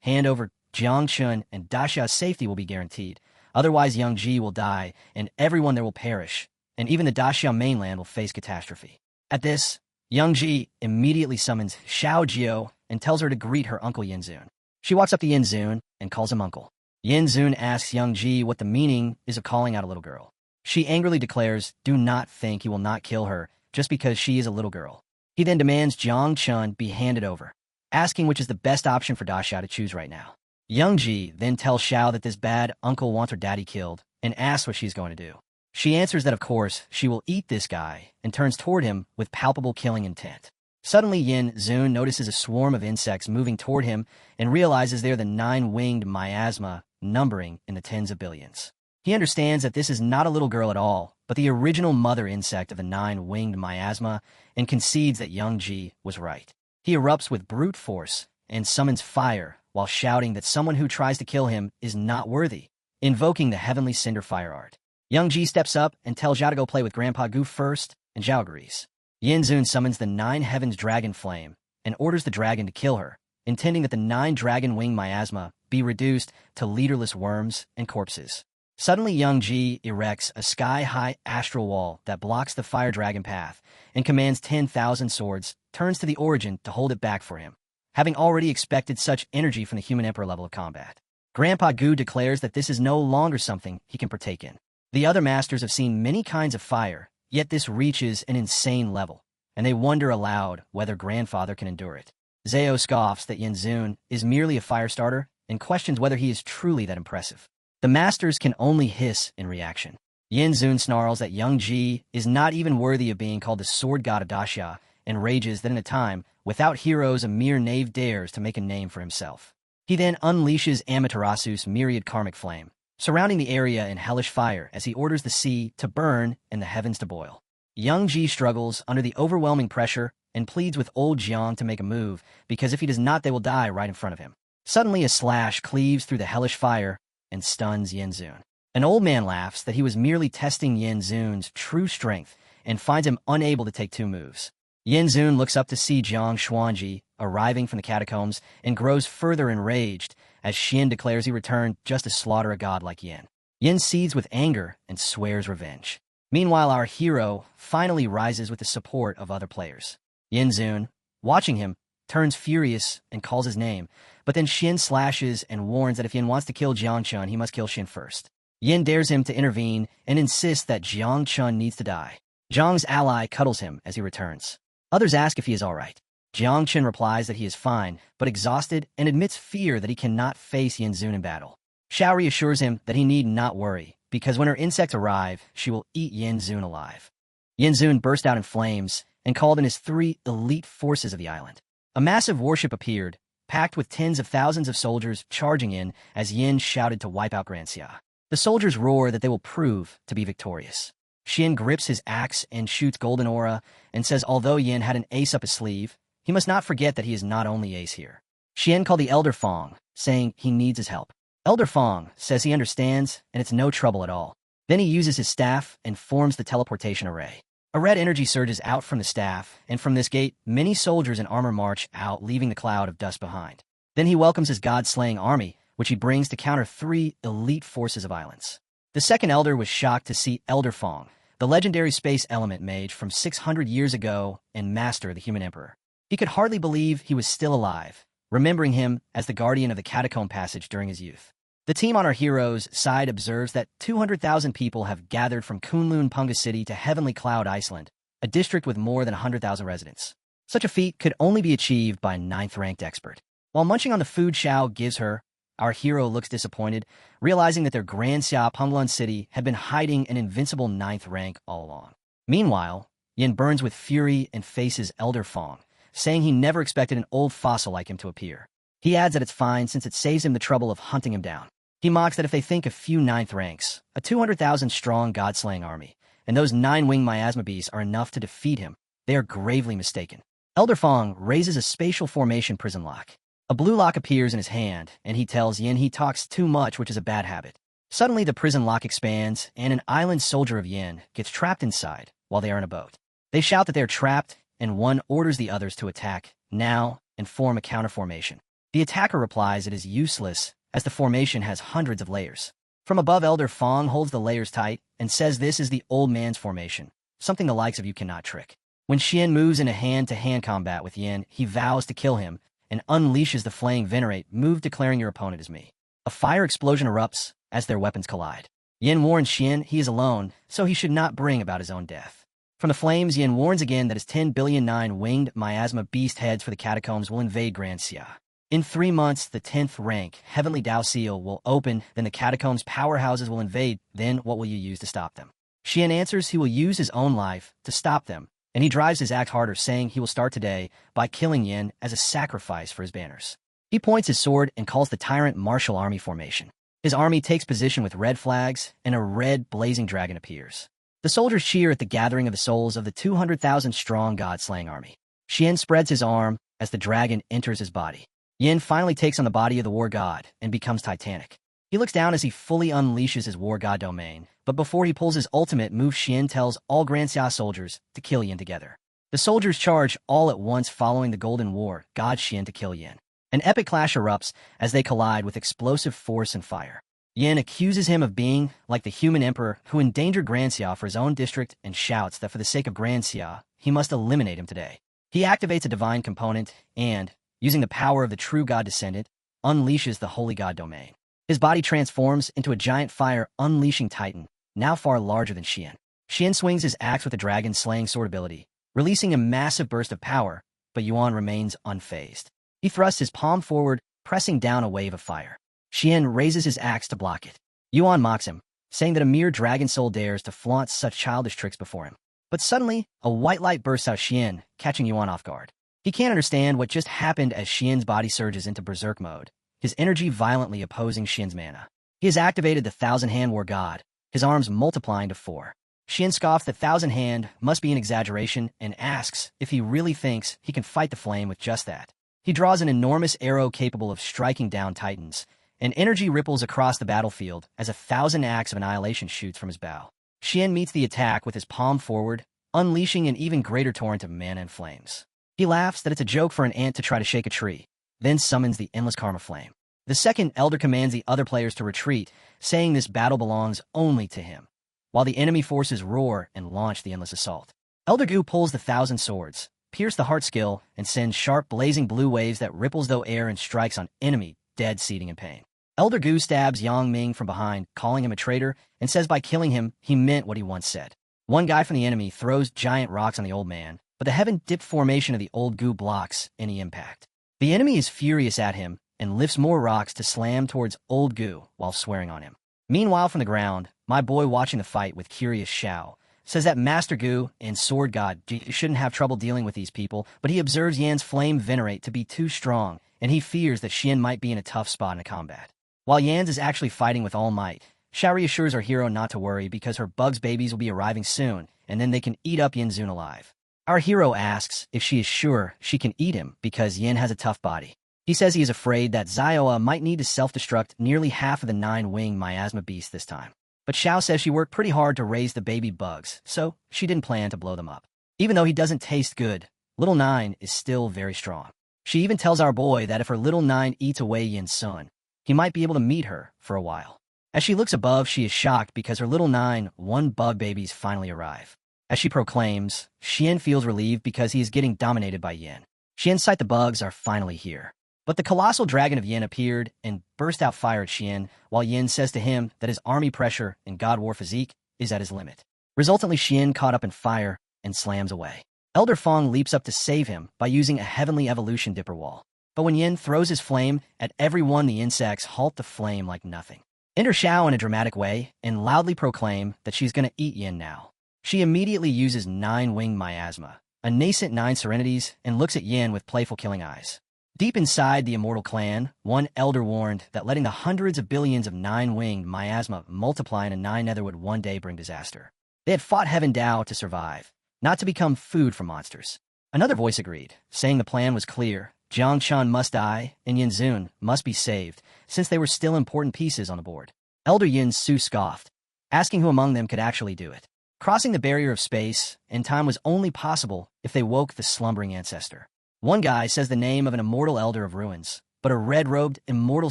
Hand over Jiang Chun and Da Xiao's safety will be guaranteed, otherwise Young Ji will die and everyone there will perish, and even the Da Xiao mainland will face catastrophe. At this, Young Ji immediately summons Xiao Jiao and tells her to greet her uncle Yinzun. She walks up to Yinzun and calls him uncle. Yinzun asks Young Ji what the meaning is of calling out a little girl. She angrily declares, do not think he will not kill her just because she is a little girl. He then demands Jiang Chun be handed over, asking which is the best option for Da Xiao to choose right now. Young Ji then tells Xiao that this bad uncle wants her daddy killed, and asks what she's going to do. She answers that of course she will eat this guy and turns toward him with palpable killing intent. Suddenly Yin Zun notices a swarm of insects moving toward him and realizes they're the 9-winged miasma, numbering in the tens of billions. He understands that this is not a little girl at all, but the original mother insect of the 9-winged miasma, and concedes that young Ji was right. He erupts with brute force and summons fire while shouting that someone who tries to kill him is not worthy, invoking the heavenly cinder fire art. Young Ji steps up and tells Xiao to go play with Grandpa Gu first, and Xiao agrees. Yin Zun summons the 9 heavens dragon flame and orders the dragon to kill her, intending that the 9 dragon-winged miasma be reduced to leaderless worms and corpses. Suddenly young Ji erects a sky-high astral wall that blocks the fire dragon path and commands 10,000 swords, turns to the origin to hold it back for him, having already expected such energy from the human emperor level of combat. Grandpa Gu declares that this is no longer something he can partake in. The other masters have seen many kinds of fire, yet this reaches an insane level, and they wonder aloud whether grandfather can endure it. Xiao scoffs that Yin Zun is merely a fire starter and questions whether he is truly that impressive. The masters can only hiss in reaction. Yin Zun snarls that young Ji is not even worthy of being called the sword god of Daxia, and rages that in a time without heroes a mere knave dares to make a name for himself. He then unleashes Amaterasu's myriad karmic flame, surrounding the area in hellish fire as he orders the sea to burn and the heavens to boil. Young Ji struggles under the overwhelming pressure and pleads with old Jiang to make a move, because if he does not they will die right in front of him. Suddenly a slash cleaves through the hellish fire and stuns Yin Zun. An old man laughs that he was merely testing Yin Zun's true strength and finds him unable to take 2 moves. Yin Zun looks up to see Jiang Xuanji arriving from the catacombs and grows further enraged as Xian declares he returned just to slaughter a god like Yin. Yin seethes with anger and swears revenge. Meanwhile, our hero finally rises with the support of other players. Yin Zun, watching him, turns furious and calls his name, but then Xian slashes and warns that if Yin wants to kill Jiang Chun, he must kill Xian first. Yin dares him to intervene and insists that Jiang Chun needs to die. Jiang's ally cuddles him as he returns. Others ask if he is all right. Jiang Chun replies that he is fine, but exhausted, and admits fear that he cannot face Yin Zun in battle. Xiao reassures him that he need not worry, because when her insects arrive, she will eat Yin Zun alive. Yin Zun burst out in flames and called in his 3 elite forces of the island. A massive warship appeared, packed with tens of thousands of soldiers charging in as Yin shouted to wipe out Grand Xia. The soldiers roar that they will prove to be victorious. Xian grips his axe and shoots golden aura and says although Yin had an ace up his sleeve, he must not forget that he is not only ace here. Xian called the Elder Fong, saying he needs his help. Elder Fong says he understands and it's no trouble at all. Then he uses his staff and forms the teleportation array. A red energy surges out from the staff, and from this gate, many soldiers in armor march out, leaving the cloud of dust behind. Then he welcomes his god-slaying army, which he brings to counter 3 elite forces of islands. The second elder was shocked to see Elder Fong, the legendary space element mage from 600 years ago and master of the human emperor. He could hardly believe he was still alive, remembering him as the guardian of the catacomb passage during his youth. The team on our hero's side observes that 200,000 people have gathered from Kunlun Punga City to Heavenly Cloud Iceland, a district with more than 100,000 residents. Such a feat could only be achieved by a 9th-ranked expert. While munching on the food Xiao gives her, our hero looks disappointed, realizing that their Grand Xia Punglun City had been hiding an invincible 9th rank all along. Meanwhile, Yin burns with fury and faces Elder Fong, saying he never expected an old fossil like him to appear. He adds that it's fine since it saves him the trouble of hunting him down. He mocks that if they think a few 9th ranks, a 200,000-strong god-slaying army, and those 9-winged miasma beasts are enough to defeat him, they are gravely mistaken. Elder Fong raises a spatial formation prison lock. A blue lock appears in his hand, and he tells Yin he talks too much, which is a bad habit. Suddenly, the prison lock expands, and an island soldier of Yin gets trapped inside while they are in a boat. They shout that they are trapped, and one orders the others to attack, now, and form a counter-formation. The attacker replies it is useless, as the formation has hundreds of layers. From above, Elder Fong holds the layers tight and says this is the old man's formation, something the likes of you cannot trick. When Xian moves into hand-to-hand combat with Yin, he vows to kill him and unleashes the flaying venerate move, declaring your opponent is me. A fire explosion erupts as their weapons collide. Yin warns Xian he is alone, so he should not bring about his own death. From the flames, Yin warns again that his 10 billion 9-winged miasma beast heads for the catacombs will invade Grand Xia. In 3 months, the 10th rank, Heavenly Dao Seal, will open, then the catacombs' powerhouses will invade, then what will you use to stop them? Xian answers he will use his own life to stop them, and he drives his act harder, saying he will start today by killing Yin as a sacrifice for his banners. He points his sword and calls the Tyrant martial army formation. His army takes position with red flags, and a red blazing dragon appears. The soldiers cheer at the gathering of the souls of the 200,000-strong god-slaying army. Xian spreads his arm as the dragon enters his body. Yin finally takes on the body of the war god and becomes titanic. He looks down as he fully unleashes his war god domain, but before he pulls his ultimate move, Xian tells all Grand Xiao soldiers to kill Yin together. The soldiers charge all at once, following the Golden War god Xian to kill Yin. An epic clash erupts as they collide with explosive force and fire. Yin accuses him of being like the human emperor who endangered Grand Xiao for his own district and shouts that for the sake of Grand Xiao, he must eliminate him today. He activates a divine component and, using the power of the true god descendant, unleashes the holy god domain. His body transforms into a giant fire unleashing titan, now far larger than Xian. Xian swings his axe with a dragon-slaying sword ability, releasing a massive burst of power, but Yuan remains unfazed. He thrusts his palm forward, pressing down a wave of fire. Xian raises his axe to block it. Yuan mocks him, saying that a mere dragon soul dares to flaunt such childish tricks before him. But suddenly, a white light bursts out of Xian, catching Yuan off guard. He can't understand what just happened as Xian's body surges into berserk mode, his energy violently opposing Xian's mana. He has activated the Thousand-Hand War God, his arms multiplying to 4. Xian scoffs that Thousand-Hand must be an exaggeration and asks if he really thinks he can fight the flame with just that. He draws an enormous arrow capable of striking down titans, and energy ripples across the battlefield as 1,000 acts of annihilation shoots from his bow. Xian meets the attack with his palm forward, unleashing an even greater torrent of mana and flames. He laughs that it's a joke for an ant to try to shake a tree, then summons the endless karma flame. The second elder commands the other players to retreat, saying this battle belongs only to him, while the enemy forces roar and launch the endless assault. Elder Gu pulls the 1,000 swords, pierce the heart skill, and sends sharp blazing blue waves that ripples though air and strikes on enemy, dead seething in pain. Elder Gu stabs Yang Ming from behind, calling him a traitor, and says by killing him, he meant what he once said. One guy from the enemy throws giant rocks on the old man, but the heaven-dipped formation of the old Gu blocks any impact. The enemy is furious at him and lifts more rocks to slam towards old Gu while swearing on him. Meanwhile, from the ground, my boy watching the fight with curious Xiao says that Master Gu and Sword God shouldn't have trouble dealing with these people, but he observes Yan's flame venerate to be too strong, and he fears that Xian might be in a tough spot in a combat. While Yan's is actually fighting with all might, Xiao reassures our hero not to worry because her bugs babies will be arriving soon, and then they can eat up Yanzun alive. Our hero asks if she is sure she can eat him because Yin has a tough body. He says he is afraid that Xiao might need to self-destruct nearly half of the 9-winged miasma beast this time. But Xiao says she worked pretty hard to raise the baby bugs, so she didn't plan to blow them up. Even though he doesn't taste good, Little Nine is still very strong. She even tells our boy that if her Little Nine eats away Yin's son, he might be able to meet her for a while. As she looks above, she is shocked because her Little 9 bug babies finally arrive. As she proclaims, Xian feels relieved because he is getting dominated by Yin. Xian's sight the bugs are finally here. But the colossal dragon of Yin appeared and burst out fire at Xian, while Yin says to him that his army pressure and God War physique is at his limit. Resultantly, Xian caught up in fire and slams away. Elder Fong leaps up to save him by using a heavenly evolution dipper wall. But when Yin throws his flame at everyone, the insects halt the flame like nothing. Enter Xiao in a dramatic way and loudly proclaim that she's going to eat Yin now. She immediately uses 9-winged miasma, a nascent 9 serenities, and looks at Yin with playful killing eyes. Deep inside the immortal clan, one elder warned that letting the hundreds of billions of 9-winged miasma multiply in a 9 nether would one day bring disaster. They had fought Heaven Dao to survive, not to become food for monsters. Another voice agreed, saying the plan was clear. Jiang Chun must die, and Yin Zun must be saved, since they were still important pieces on the board. Elder Yin Su scoffed, asking who among them could actually do it. Crossing the barrier of space and time was only possible if they woke the slumbering ancestor. One guy says the name of an immortal elder of ruins, but a red-robed immortal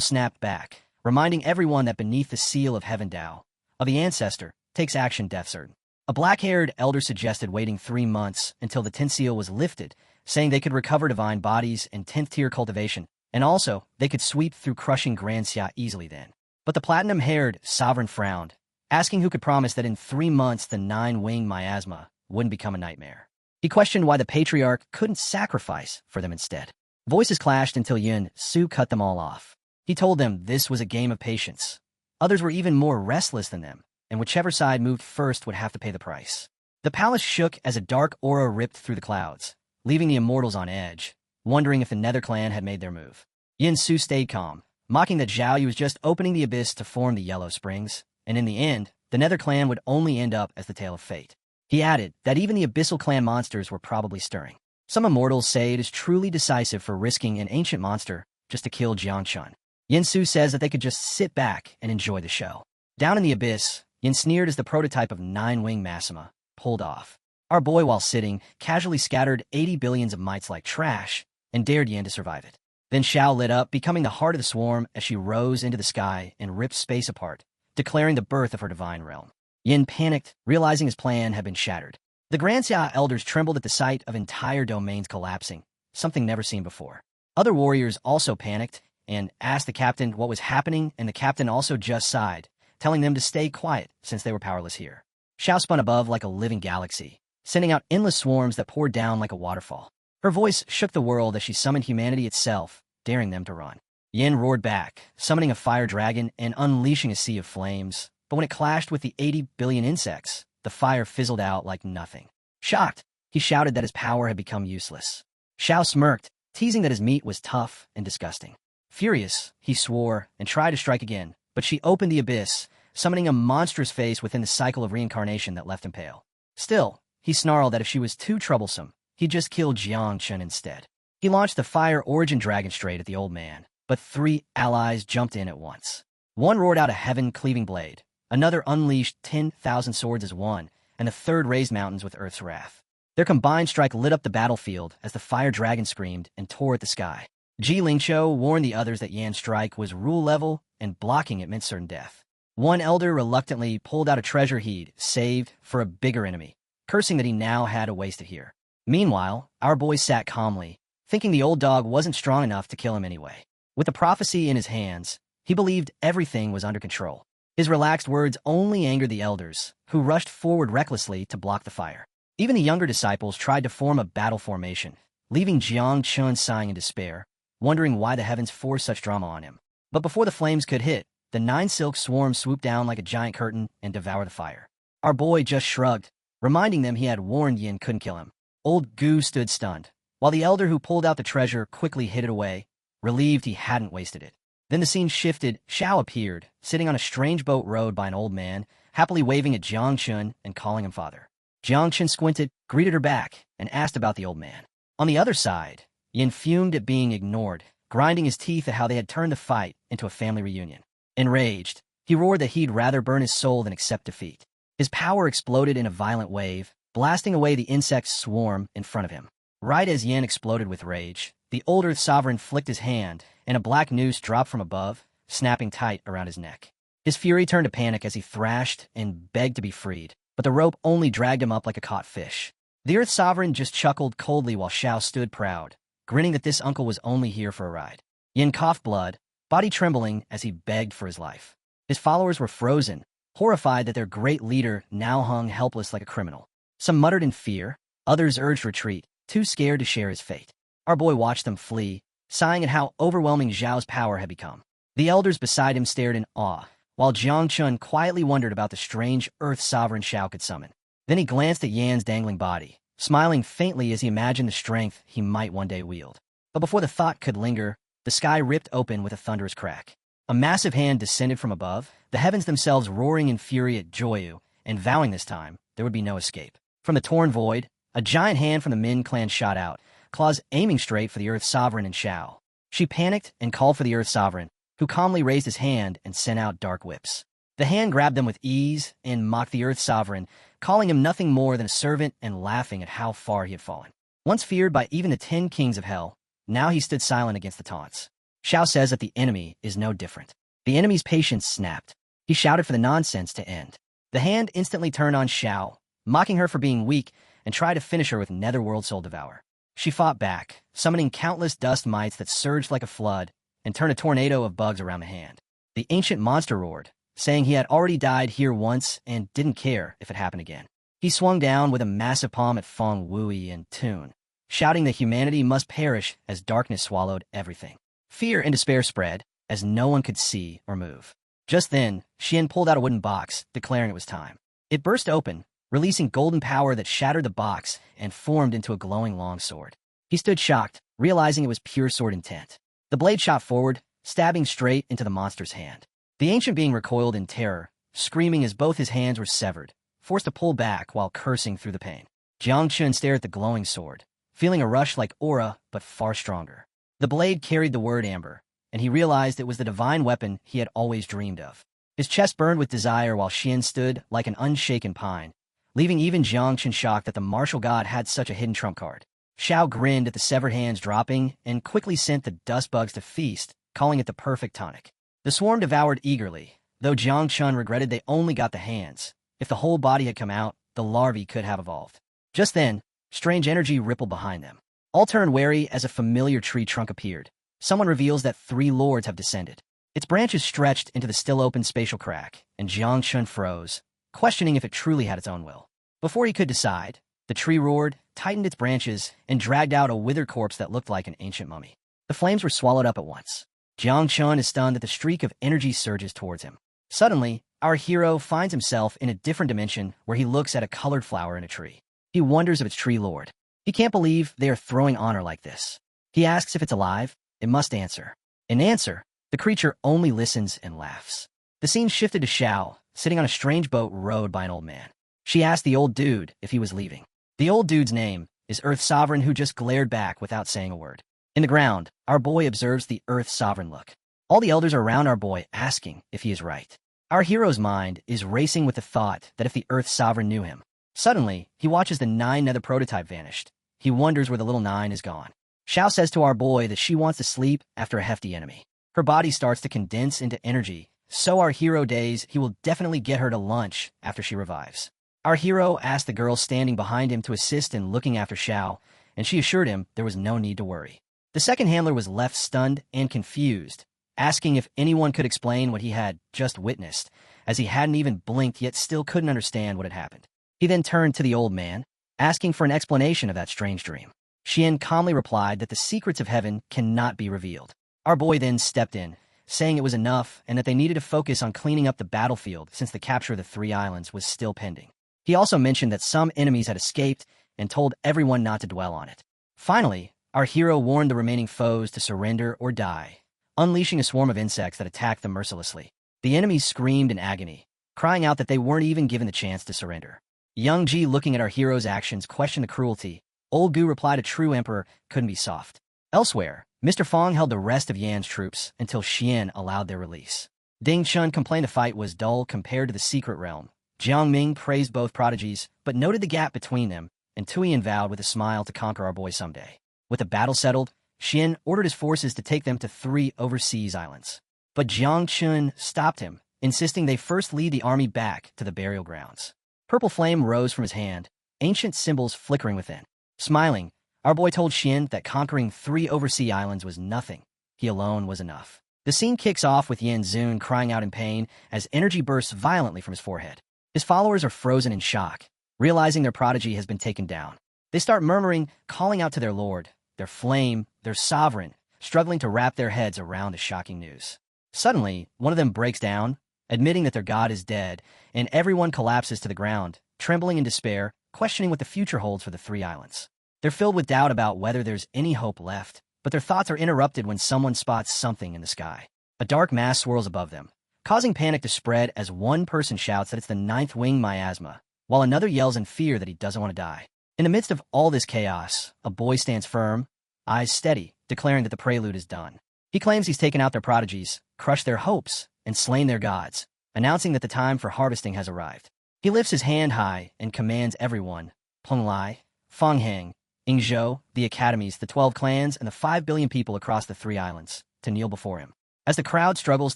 snapped back, reminding everyone that beneath the seal of Heaven Dao, of the ancestor, takes action death certain. A black-haired elder suggested waiting 3 months until the 10th seal was lifted, saying they could recover divine bodies and 10th tier cultivation, and also they could sweep through crushing Grand Xia easily then. But the platinum-haired sovereign frowned, asking who could promise that in 3 months the 9-winged miasma wouldn't become a nightmare. He questioned why the patriarch couldn't sacrifice for them instead. Voices clashed until Yin Su cut them all off. He told them this was a game of patience. Others were even more restless than them, and whichever side moved first would have to pay the price. The palace shook as a dark aura ripped through the clouds, leaving the immortals on edge, wondering if the Nether clan had made their move. Yin Su stayed calm, mocking that Xiao was just opening the abyss to form the Yellow Springs, and in the end, the Nether clan would only end up as the tail of fate. He added that even the Abyssal clan monsters were probably stirring. Some immortals say it is truly decisive for risking an ancient monster just to kill Jiangchun. Yin Su says that they could just sit back and enjoy the show. Down in the abyss, Yin sneered as the prototype of Nine-Wing Massima pulled off. Our boy, while sitting, casually scattered 80 billions of mites like trash and dared Yin to survive it. Then Xiao lit up, becoming the heart of the swarm as she rose into the sky and ripped space apart, declaring the birth of her divine realm. Yin panicked, realizing his plan had been shattered. The Grand Xia elders trembled at the sight of entire domains collapsing, something never seen before. Other warriors also panicked and asked the captain what was happening, and the captain also just sighed, telling them to stay quiet since they were powerless here. Xiao spun above like a living galaxy, sending out endless swarms that poured down like a waterfall. Her voice shook the world as she summoned humanity itself, daring them to run. Yin roared back, summoning a fire dragon and unleashing a sea of flames, but when it clashed with the 80 billion insects, the fire fizzled out like nothing. Shocked, he shouted that his power had become useless. Xiao smirked, teasing that his meat was tough and disgusting. Furious, he swore and tried to strike again, but she opened the abyss, summoning a monstrous face within the cycle of reincarnation that left him pale. Still, he snarled that if she was too troublesome, he'd just kill Jiangchun instead. He launched the Fire Origin Dragon straight at the old man, but 3 allies jumped in at once. One roared out a heaven-cleaving blade, another unleashed 10,000 swords as one, and the third raised mountains with Earth's wrath. Their combined strike lit up the battlefield as the fire dragon screamed and tore at the sky. Ji Lingqiu warned the others that Yan's strike was rule level and blocking it meant certain death. One elder reluctantly pulled out a treasure he'd saved for a bigger enemy, cursing that he now had to waste it here. Meanwhile, our boy sat calmly, thinking the old dog wasn't strong enough to kill him anyway. With the prophecy in his hands, he believed everything was under control. His relaxed words only angered the elders, who rushed forward recklessly to block the fire. Even the younger disciples tried to form a battle formation, leaving Jiangchun sighing in despair, wondering why the heavens forced such drama on him. But before the flames could hit, the 9 silk swarm swooped down like a giant curtain and devoured the fire. Our boy just shrugged, reminding them he had warned Yin couldn't kill him. Old Gu stood stunned, while the elder who pulled out the treasure quickly hid it away, relieved he hadn't wasted it. Then the scene shifted. Xiao appeared, sitting on a strange boat rowed by an old man, happily waving at Jiangchun and calling him father. Jiangchun squinted, greeted her back, and asked about the old man. On the other side, Yin fumed at being ignored, grinding his teeth at how they had turned the fight into a family reunion. Enraged, he roared that he'd rather burn his soul than accept defeat. His power exploded in a violent wave, blasting away the insects' swarm in front of him. Right as Yin exploded with rage, the old Earth Sovereign flicked his hand, and a black noose dropped from above, snapping tight around his neck. His fury turned to panic as he thrashed and begged to be freed, but the rope only dragged him up like a caught fish. The Earth Sovereign just chuckled coldly while Xiao stood proud, grinning that this uncle was only here for a ride. Yin coughed blood, body trembling as he begged for his life. His followers were frozen, horrified that their great leader now hung helpless like a criminal. Some muttered in fear, others urged retreat, too scared to share his fate. Our boy watched them flee, sighing at how overwhelming Xiao's power had become. The elders beside him stared in awe, while Jiangchun quietly wondered about the strange Earth Sovereign Xiao could summon. Then he glanced at Yan's dangling body, smiling faintly as he imagined the strength he might one day wield. But before the thought could linger, the sky ripped open with a thunderous crack. A massive hand descended from above, the heavens themselves roaring in fury at Joyu, and vowing this time there would be no escape. From the torn void, a giant hand from the Min clan shot out, claws aiming straight for the Earth Sovereign and Xiao. She panicked and called for the Earth Sovereign, who calmly raised his hand and sent out dark whips. The hand grabbed them with ease and mocked the Earth Sovereign, calling him nothing more than a servant and laughing at how far he had fallen. Once feared by even the 10 kings of hell, now he stood silent against the taunts. Xiao says that the enemy is no different. The enemy's patience snapped. He shouted for the nonsense to end. The hand instantly turned on Xiao, mocking her for being weak, and tried to finish her with Netherworld Soul Devour. She fought back, summoning countless dust mites that surged like a flood and turned a tornado of bugs around the hand. The ancient monster roared, saying he had already died here once and didn't care if it happened again. He swung down with a massive palm at Feng Wui and Toon, shouting that humanity must perish as darkness swallowed everything. Fear and despair spread, as no one could see or move. Just then, Xian pulled out a wooden box, declaring it was time. It burst open, releasing golden power that shattered the box and formed into a glowing longsword. He stood shocked, realizing it was pure sword intent. The blade shot forward, stabbing straight into the monster's hand. The ancient being recoiled in terror, screaming as both his hands were severed, forced to pull back while cursing through the pain. Jiang Chun stared at the glowing sword, feeling a rush like aura, but far stronger. The blade carried the word amber, and he realized it was the divine weapon he had always dreamed of. His chest burned with desire while Xian stood like an unshaken pine, leaving even Jiang Chun shocked that the martial god had such a hidden trump card. Xiao grinned at the severed hands dropping and quickly sent the dust bugs to feast, calling it the perfect tonic. The swarm devoured eagerly, though Jiang Chun regretted they only got the hands. If the whole body had come out, the larvae could have evolved. Just then, strange energy rippled behind them. All turned wary as a familiar tree trunk appeared. Someone reveals that 3 lords have descended. Its branches stretched into the still-open spatial crack, and Jiang Chun froze, questioning if it truly had its own will. Before he could decide, the tree roared, tightened its branches, and dragged out a withered corpse that looked like an ancient mummy. The flames were swallowed up at once. Jiang Chun is stunned that the streak of energy surges towards him. Suddenly, our hero finds himself in a different dimension where he looks at a colored flower in a tree. He wonders if it's tree lord. He can't believe they are throwing honor like this. He asks if it's alive. It must answer. In answer, the creature only listens and laughs. The scene shifted to Xiao, sitting on a strange boat rowed by an old man. She asked the old dude if he was leaving. The old dude's name is Earth Sovereign, who just glared back without saying a word. In the ground, our boy observes the Earth Sovereign look. All the elders are around our boy, asking if he is right. Our hero's mind is racing with the thought that if the Earth Sovereign knew him. Suddenly, he watches the 9 nether prototype vanished. He wonders where the little 9 is gone. Xiao says to our boy that she wants to sleep after a hefty enemy. Her body starts to condense into energy, so our hero days he will definitely get her to lunch after she revives. Our hero asked the girl standing behind him to assist in looking after Xiao, and she assured him there was no need to worry. The second handler was left stunned and confused, asking if anyone could explain what he had just witnessed, as he hadn't even blinked yet still couldn't understand what had happened. He then turned to the old man, asking for an explanation of that strange dream. Xian calmly replied that the secrets of heaven cannot be revealed. Our boy then stepped in, saying it was enough and that they needed to focus on cleaning up the battlefield since the capture of the 3 islands was still pending. He also mentioned that some enemies had escaped and told everyone not to dwell on it. Finally, our hero warned the remaining foes to surrender or die, unleashing a swarm of insects that attacked them mercilessly. The enemies screamed in agony, crying out that they weren't even given the chance to surrender. Young Ji, looking at our hero's actions, questioned the cruelty. Old Gu replied a true emperor couldn't be soft. Elsewhere, Mr. Fong held the rest of Yan's troops until Xian allowed their release. Ding Chun complained the fight was dull compared to the secret realm. Jiang Ming praised both prodigies, but noted the gap between them, and Tuyen vowed with a smile to conquer our boy someday. With the battle settled, Xian ordered his forces to take them to 3 overseas islands. But Jiang Chun stopped him, insisting they first lead the army back to the burial grounds. Purple flame rose from his hand, ancient symbols flickering within. Smiling, our boy told Xian that conquering 3 overseas islands was nothing. He alone was enough. The scene kicks off with Yan Zun crying out in pain as energy bursts violently from his forehead. His followers are frozen in shock, realizing their prodigy has been taken down. They start murmuring, calling out to their lord, their flame, their sovereign, struggling to wrap their heads around the shocking news. Suddenly, one of them breaks down, admitting that their god is dead, and everyone collapses to the ground, trembling in despair, questioning what the future holds for the 3 islands. They're filled with doubt about whether there's any hope left, but their thoughts are interrupted when someone spots something in the sky. A dark mass swirls above them, causing panic to spread as one person shouts that it's the 9th wing miasma, while another yells in fear that he doesn't want to die. In the midst of all this chaos, a boy stands firm, eyes steady, declaring that the prelude is done. He claims he's taken out their prodigies, crushed their hopes, and slain their gods, announcing that the time for harvesting has arrived. He lifts his hand high and commands everyone, Penglai, Fanghang, Yingzhou, the academies, the 12 clans, and the 5 billion people across the 3 islands, to kneel before him. As the crowd struggles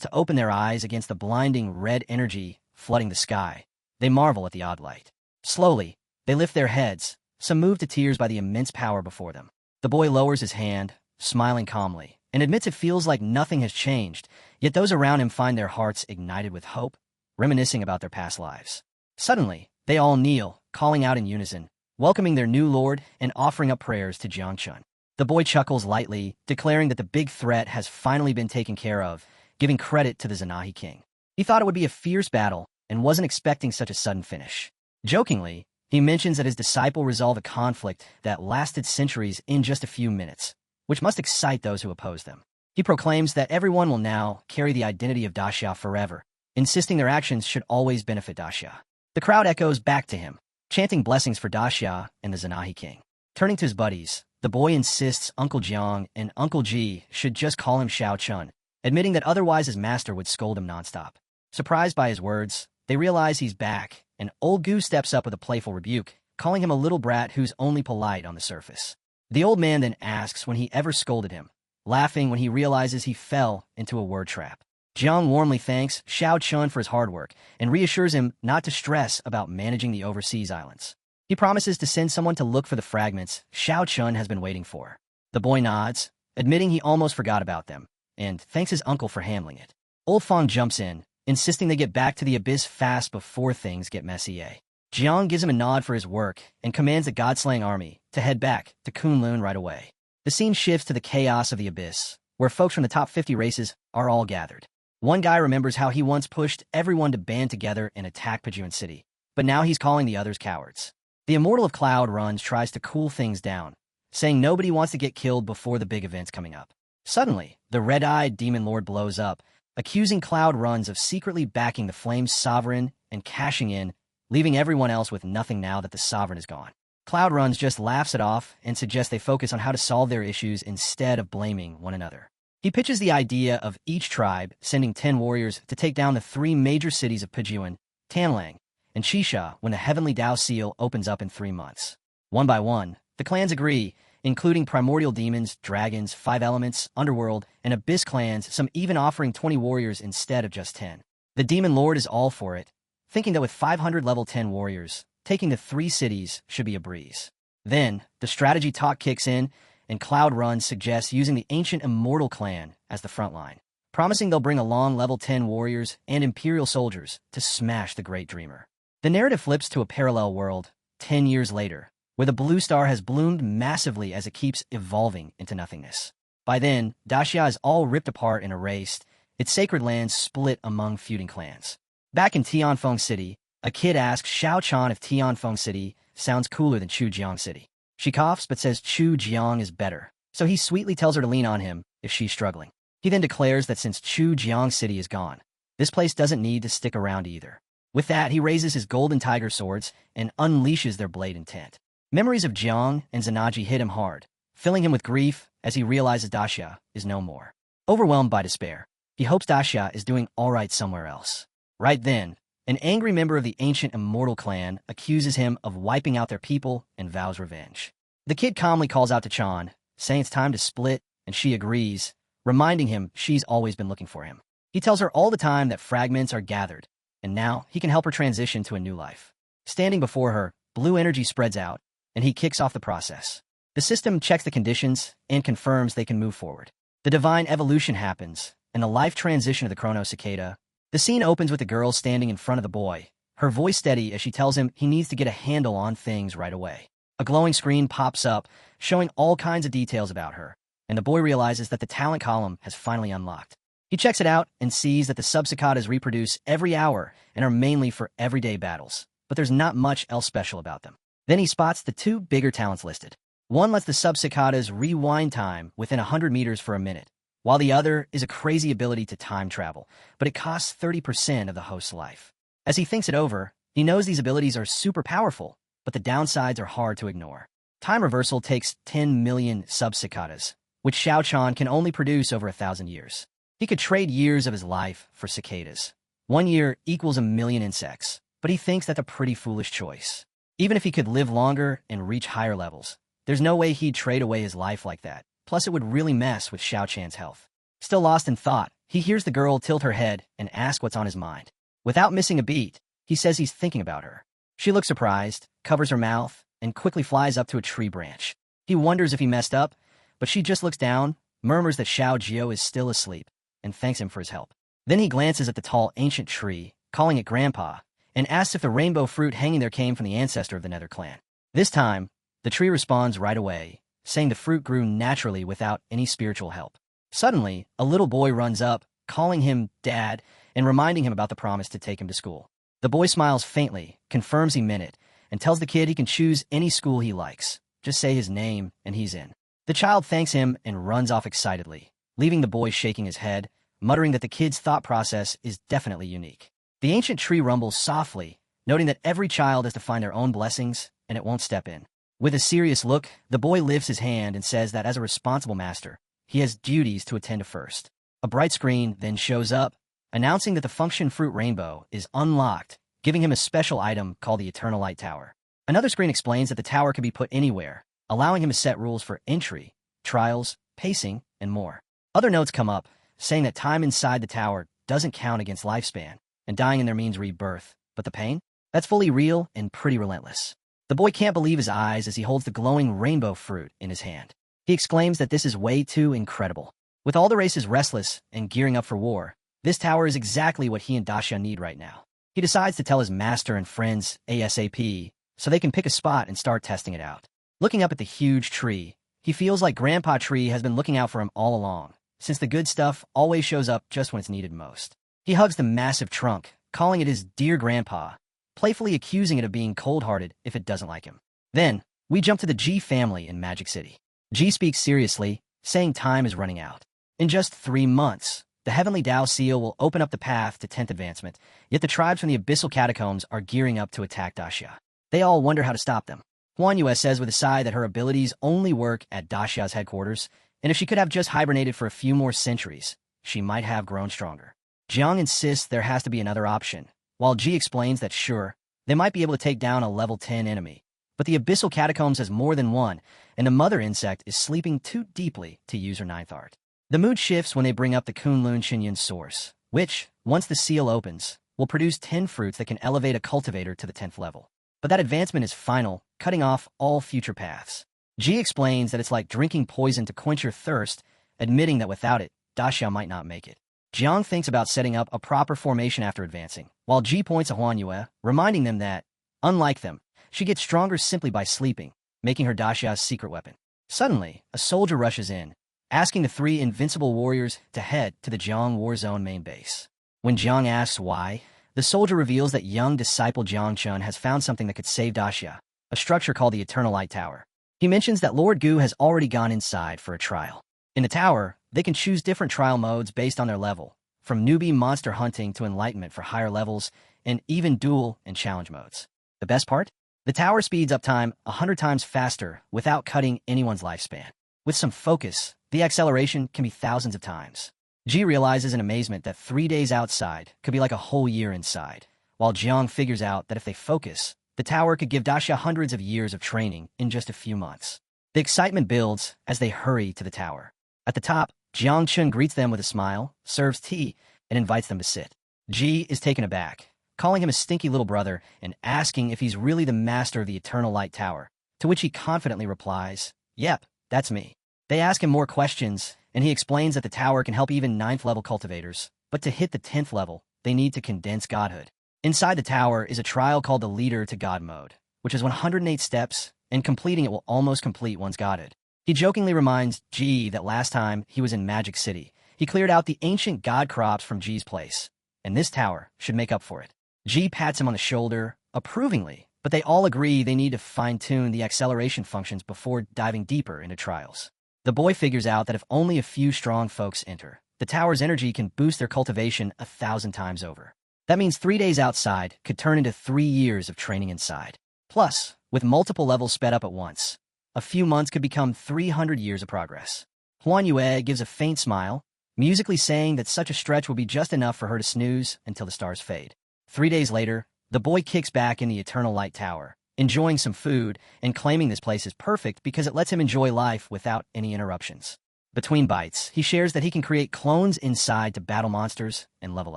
to open their eyes against the blinding red energy flooding the sky, they marvel at the odd light. Slowly, they lift their heads, some moved to tears by the immense power before them. The boy lowers his hand, smiling calmly, and admits it feels like nothing has changed, yet those around him find their hearts ignited with hope, reminiscing about their past lives. Suddenly, they all kneel, calling out in unison, welcoming their new lord and offering up prayers to Jiangchun. The boy chuckles lightly, declaring that the big threat has finally been taken care of, giving credit to the Zanahi king. He thought it would be a fierce battle and wasn't expecting such a sudden finish. Jokingly, he mentions that his disciple resolved a conflict that lasted centuries in just a few minutes, which must excite those who oppose them. He proclaims that everyone will now carry the identity of Daxia forever, insisting their actions should always benefit Daxia. The crowd echoes back to him, chanting blessings for Daxia and the Zanahi king. Turning to his buddies, the boy insists Uncle Jiang and Uncle Ji should just call him Xiao Chun, admitting that otherwise his master would scold him nonstop. Surprised by his words, they realize he's back, and old Gu steps up with a playful rebuke, calling him a little brat who's only polite on the surface. The old man then asks when he ever scolded him, laughing when he realizes he fell into a word trap. Jiang warmly thanks Xiao Chun for his hard work and reassures him not to stress about managing the overseas islands. He promises to send someone to look for the fragments Xiao Chun has been waiting for. The boy nods, admitting he almost forgot about them, and thanks his uncle for handling it. Old Fong jumps in, insisting they get back to the abyss fast before things get messy. Jiang gives him a nod for his work and commands the God-slaying army to head back to Kunlun right away. The scene shifts to the chaos of the abyss, where folks from the top 50 races are all gathered. One guy remembers how he once pushed everyone to band together and attack Pajun City, but now he's calling the others cowards. The Immortal of Cloud Runs tries to cool things down, saying nobody wants to get killed before the big events coming up. Suddenly, the red-eyed Demon Lord blows up, accusing Cloud Runs of secretly backing the Flame's sovereign and cashing in, leaving everyone else with nothing now that the sovereign is gone. Cloud Runs just laughs it off and suggests they focus on how to solve their issues instead of blaming one another. He pitches the idea of each tribe sending 10 warriors to take down the 3 major cities of Pijun, Tanlang, and Chisha when the Heavenly Dao Seal opens up in 3 months. One by one, the clans agree, including primordial demons, dragons, 5 elements, underworld, and abyss clans, some even offering 20 warriors instead of just 10. The Demon Lord is all for it, thinking that with 500 level 10 warriors, taking the 3 cities should be a breeze. Then, the strategy talk kicks in, and Cloud Run suggests using the ancient Immortal clan as the front line, promising they'll bring along level 10 warriors and Imperial soldiers to smash the Great Dreamer. The narrative flips to a parallel world, 10 years later, where the blue star has bloomed massively as it keeps evolving into nothingness. By then, Daxia is all ripped apart and erased, its sacred lands split among feuding clans. Back in Tianfeng City, a kid asks Xiao Chan if Tianfeng City sounds cooler than Chujiang City. She coughs but says Chujiang is better, so he sweetly tells her to lean on him if she's struggling. He then declares that since Chujiang City is gone, this place doesn't need to stick around either. With that, he raises his golden tiger swords and unleashes their blade intent. Memories of Jiang and Zanaji hit him hard, filling him with grief as he realizes Daxia is no more. Overwhelmed by despair, he hopes Daxia is doing all right somewhere else. Right then, an angry member of the ancient Immortal clan accuses him of wiping out their people and vows revenge. The kid calmly calls out to Chan, saying it's time to split, and she agrees, reminding him she's always been looking for him. He tells her all the time that fragments are gathered, and now he can help her transition to a new life. Standing before her, blue energy spreads out, and he kicks off the process. The system checks the conditions and confirms they can move forward. The divine evolution happens, and the life transition of the Chrono Cicada. The scene opens with the girl standing in front of the boy, her voice steady as she tells him he needs to get a handle on things right away. A glowing screen pops up, showing all kinds of details about her, and the boy realizes that the talent column has finally unlocked. He checks it out and sees that the sub-cicadas reproduce every hour and are mainly for everyday battles, but there's not much else special about them. Then he spots the 2 bigger talents listed. One lets the sub-cicadas rewind time within 100 meters for a minute, while the other is a crazy ability to time travel, but it costs 30% of the host's life. As he thinks it over, he knows these abilities are super powerful, but the downsides are hard to ignore. Time reversal takes 10 million sub-cicadas, which Xiao Chan can only produce over 1,000 years. He could trade years of his life for cicadas. 1 year equals 1 million insects, but he thinks that's a pretty foolish choice. Even if he could live longer and reach higher levels, there's no way he'd trade away his life like that. Plus, it would really mess with Xiao Chan's health. Still lost in thought, he hears the girl tilt her head and ask what's on his mind. Without missing a beat, he says he's thinking about her. She looks surprised, covers her mouth, and quickly flies up to a tree branch. He wonders if he messed up, but she just looks down, murmurs that Xiao Jiao is still asleep, and thanks him for his help. Then he glances at the tall ancient tree, calling it Grandpa, and asks if the rainbow fruit hanging there came from the ancestor of the Nether clan. This time, the tree responds right away, saying the fruit grew naturally without any spiritual help. Suddenly, a little boy runs up, calling him Dad and reminding him about the promise to take him to school. The boy smiles faintly, confirms he meant it, and tells the kid he can choose any school he likes. Just say his name and he's in. The child thanks him and runs off excitedly, leaving the boy shaking his head, muttering that the kid's thought process is definitely unique. The ancient tree rumbles softly, noting that every child has to find their own blessings and it won't step in. With a serious look, the boy lifts his hand and says that as a responsible master, he has duties to attend to first. A bright screen then shows up, announcing that the function fruit rainbow is unlocked, giving him a special item called the Eternal Light Tower. Another screen explains that the tower can be put anywhere, allowing him to set rules for entry, trials, pacing, and more. Other notes come up, saying that time inside the tower doesn't count against lifespan, and dying in there means rebirth. But the pain? That's fully real and pretty relentless. The boy can't believe his eyes as he holds the glowing rainbow fruit in his hand. He exclaims that this is way too incredible. With all the races restless and gearing up for war, this tower is exactly what he and Daxia need right now. He decides to tell his master and friends ASAP so they can pick a spot and start testing it out. Looking up at the huge tree, he feels like Grandpa Tree has been looking out for him all along, since the good stuff always shows up just when it's needed most. He hugs the massive trunk, calling it his dear grandpa, playfully accusing it of being cold-hearted if it doesn't like him. Then, we jump to the G family in Magic City. G speaks seriously, saying time is running out. In just 3 months, the Heavenly Dao Seal will open up the path to 10th advancement, yet the tribes from the Abyssal Catacombs are gearing up to attack Daxia. They all wonder how to stop them. Manhua says with a sigh that her abilities only work at Daxia's headquarters, and if she could have just hibernated for a few more centuries, she might have grown stronger. Jiang insists there has to be another option, while Ji explains that sure, they might be able to take down a level 10 enemy, but the Abyssal Catacombs has more than one, and the mother insect is sleeping too deeply to use her 9th art. The mood shifts when they bring up the Kunlun Shinyan source, which, once the seal opens, will produce 10 fruits that can elevate a cultivator to the 10th level. But that advancement is final, cutting off all future paths. Ji explains that it's like drinking poison to quench your thirst, admitting that without it, Daxia might not make it. Jiang thinks about setting up a proper formation after advancing, while Ji points at Manhua, reminding them that, unlike them, she gets stronger simply by sleeping, making her Daxia's secret weapon. Suddenly, a soldier rushes in, asking the 3 invincible warriors to head to the Jiang War Zone main base. When Jiang asks why, the soldier reveals that young disciple Jiang Chun has found something that could save Daxia, a structure called the Eternal Light Tower. He mentions that Lord Gu has already gone inside for a trial. In the tower, they can choose different trial modes based on their level, from newbie monster hunting to enlightenment for higher levels, and even duel and challenge modes. The best part? The tower speeds up time 100 times faster without cutting anyone's lifespan. With some focus, the acceleration can be thousands of times. Ji realizes in amazement that 3 days outside could be like a whole year inside, while Jiang figures out that if they focus, the tower could give Daxia hundreds of years of training in just a few months. The excitement builds as they hurry to the tower. At the top, Jiang Chun greets them with a smile, serves tea, and invites them to sit. Ji is taken aback, calling him a stinky little brother and asking if he's really the master of the Eternal Light Tower, to which he confidently replies, "Yep, that's me." They ask him more questions, and he explains that the tower can help even 9th level cultivators, but to hit the 10th level, they need to condense godhood. Inside the tower is a trial called the Leader to God mode, which is 108 steps, and completing it will almost complete one's godhood. He jokingly reminds Ji that last time he was in Magic City, he cleared out the ancient god crops from Ji's place, and this tower should make up for it. Ji pats him on the shoulder, approvingly, but they all agree they need to fine-tune the acceleration functions before diving deeper into trials. The boy figures out that if only a few strong folks enter, the tower's energy can boost their cultivation 1,000 times over. That means 3 days outside could turn into 3 years of training inside. Plus, with multiple levels sped up at once, a few months could become 300 years of progress. Huan Yue gives a faint smile, musically saying that such a stretch will be just enough for her to snooze until the stars fade. 3 days later, the boy kicks back in the Eternal Light Tower, enjoying some food and claiming this place is perfect because it lets him enjoy life without any interruptions. Between bites, he shares that he can create clones inside to battle monsters and level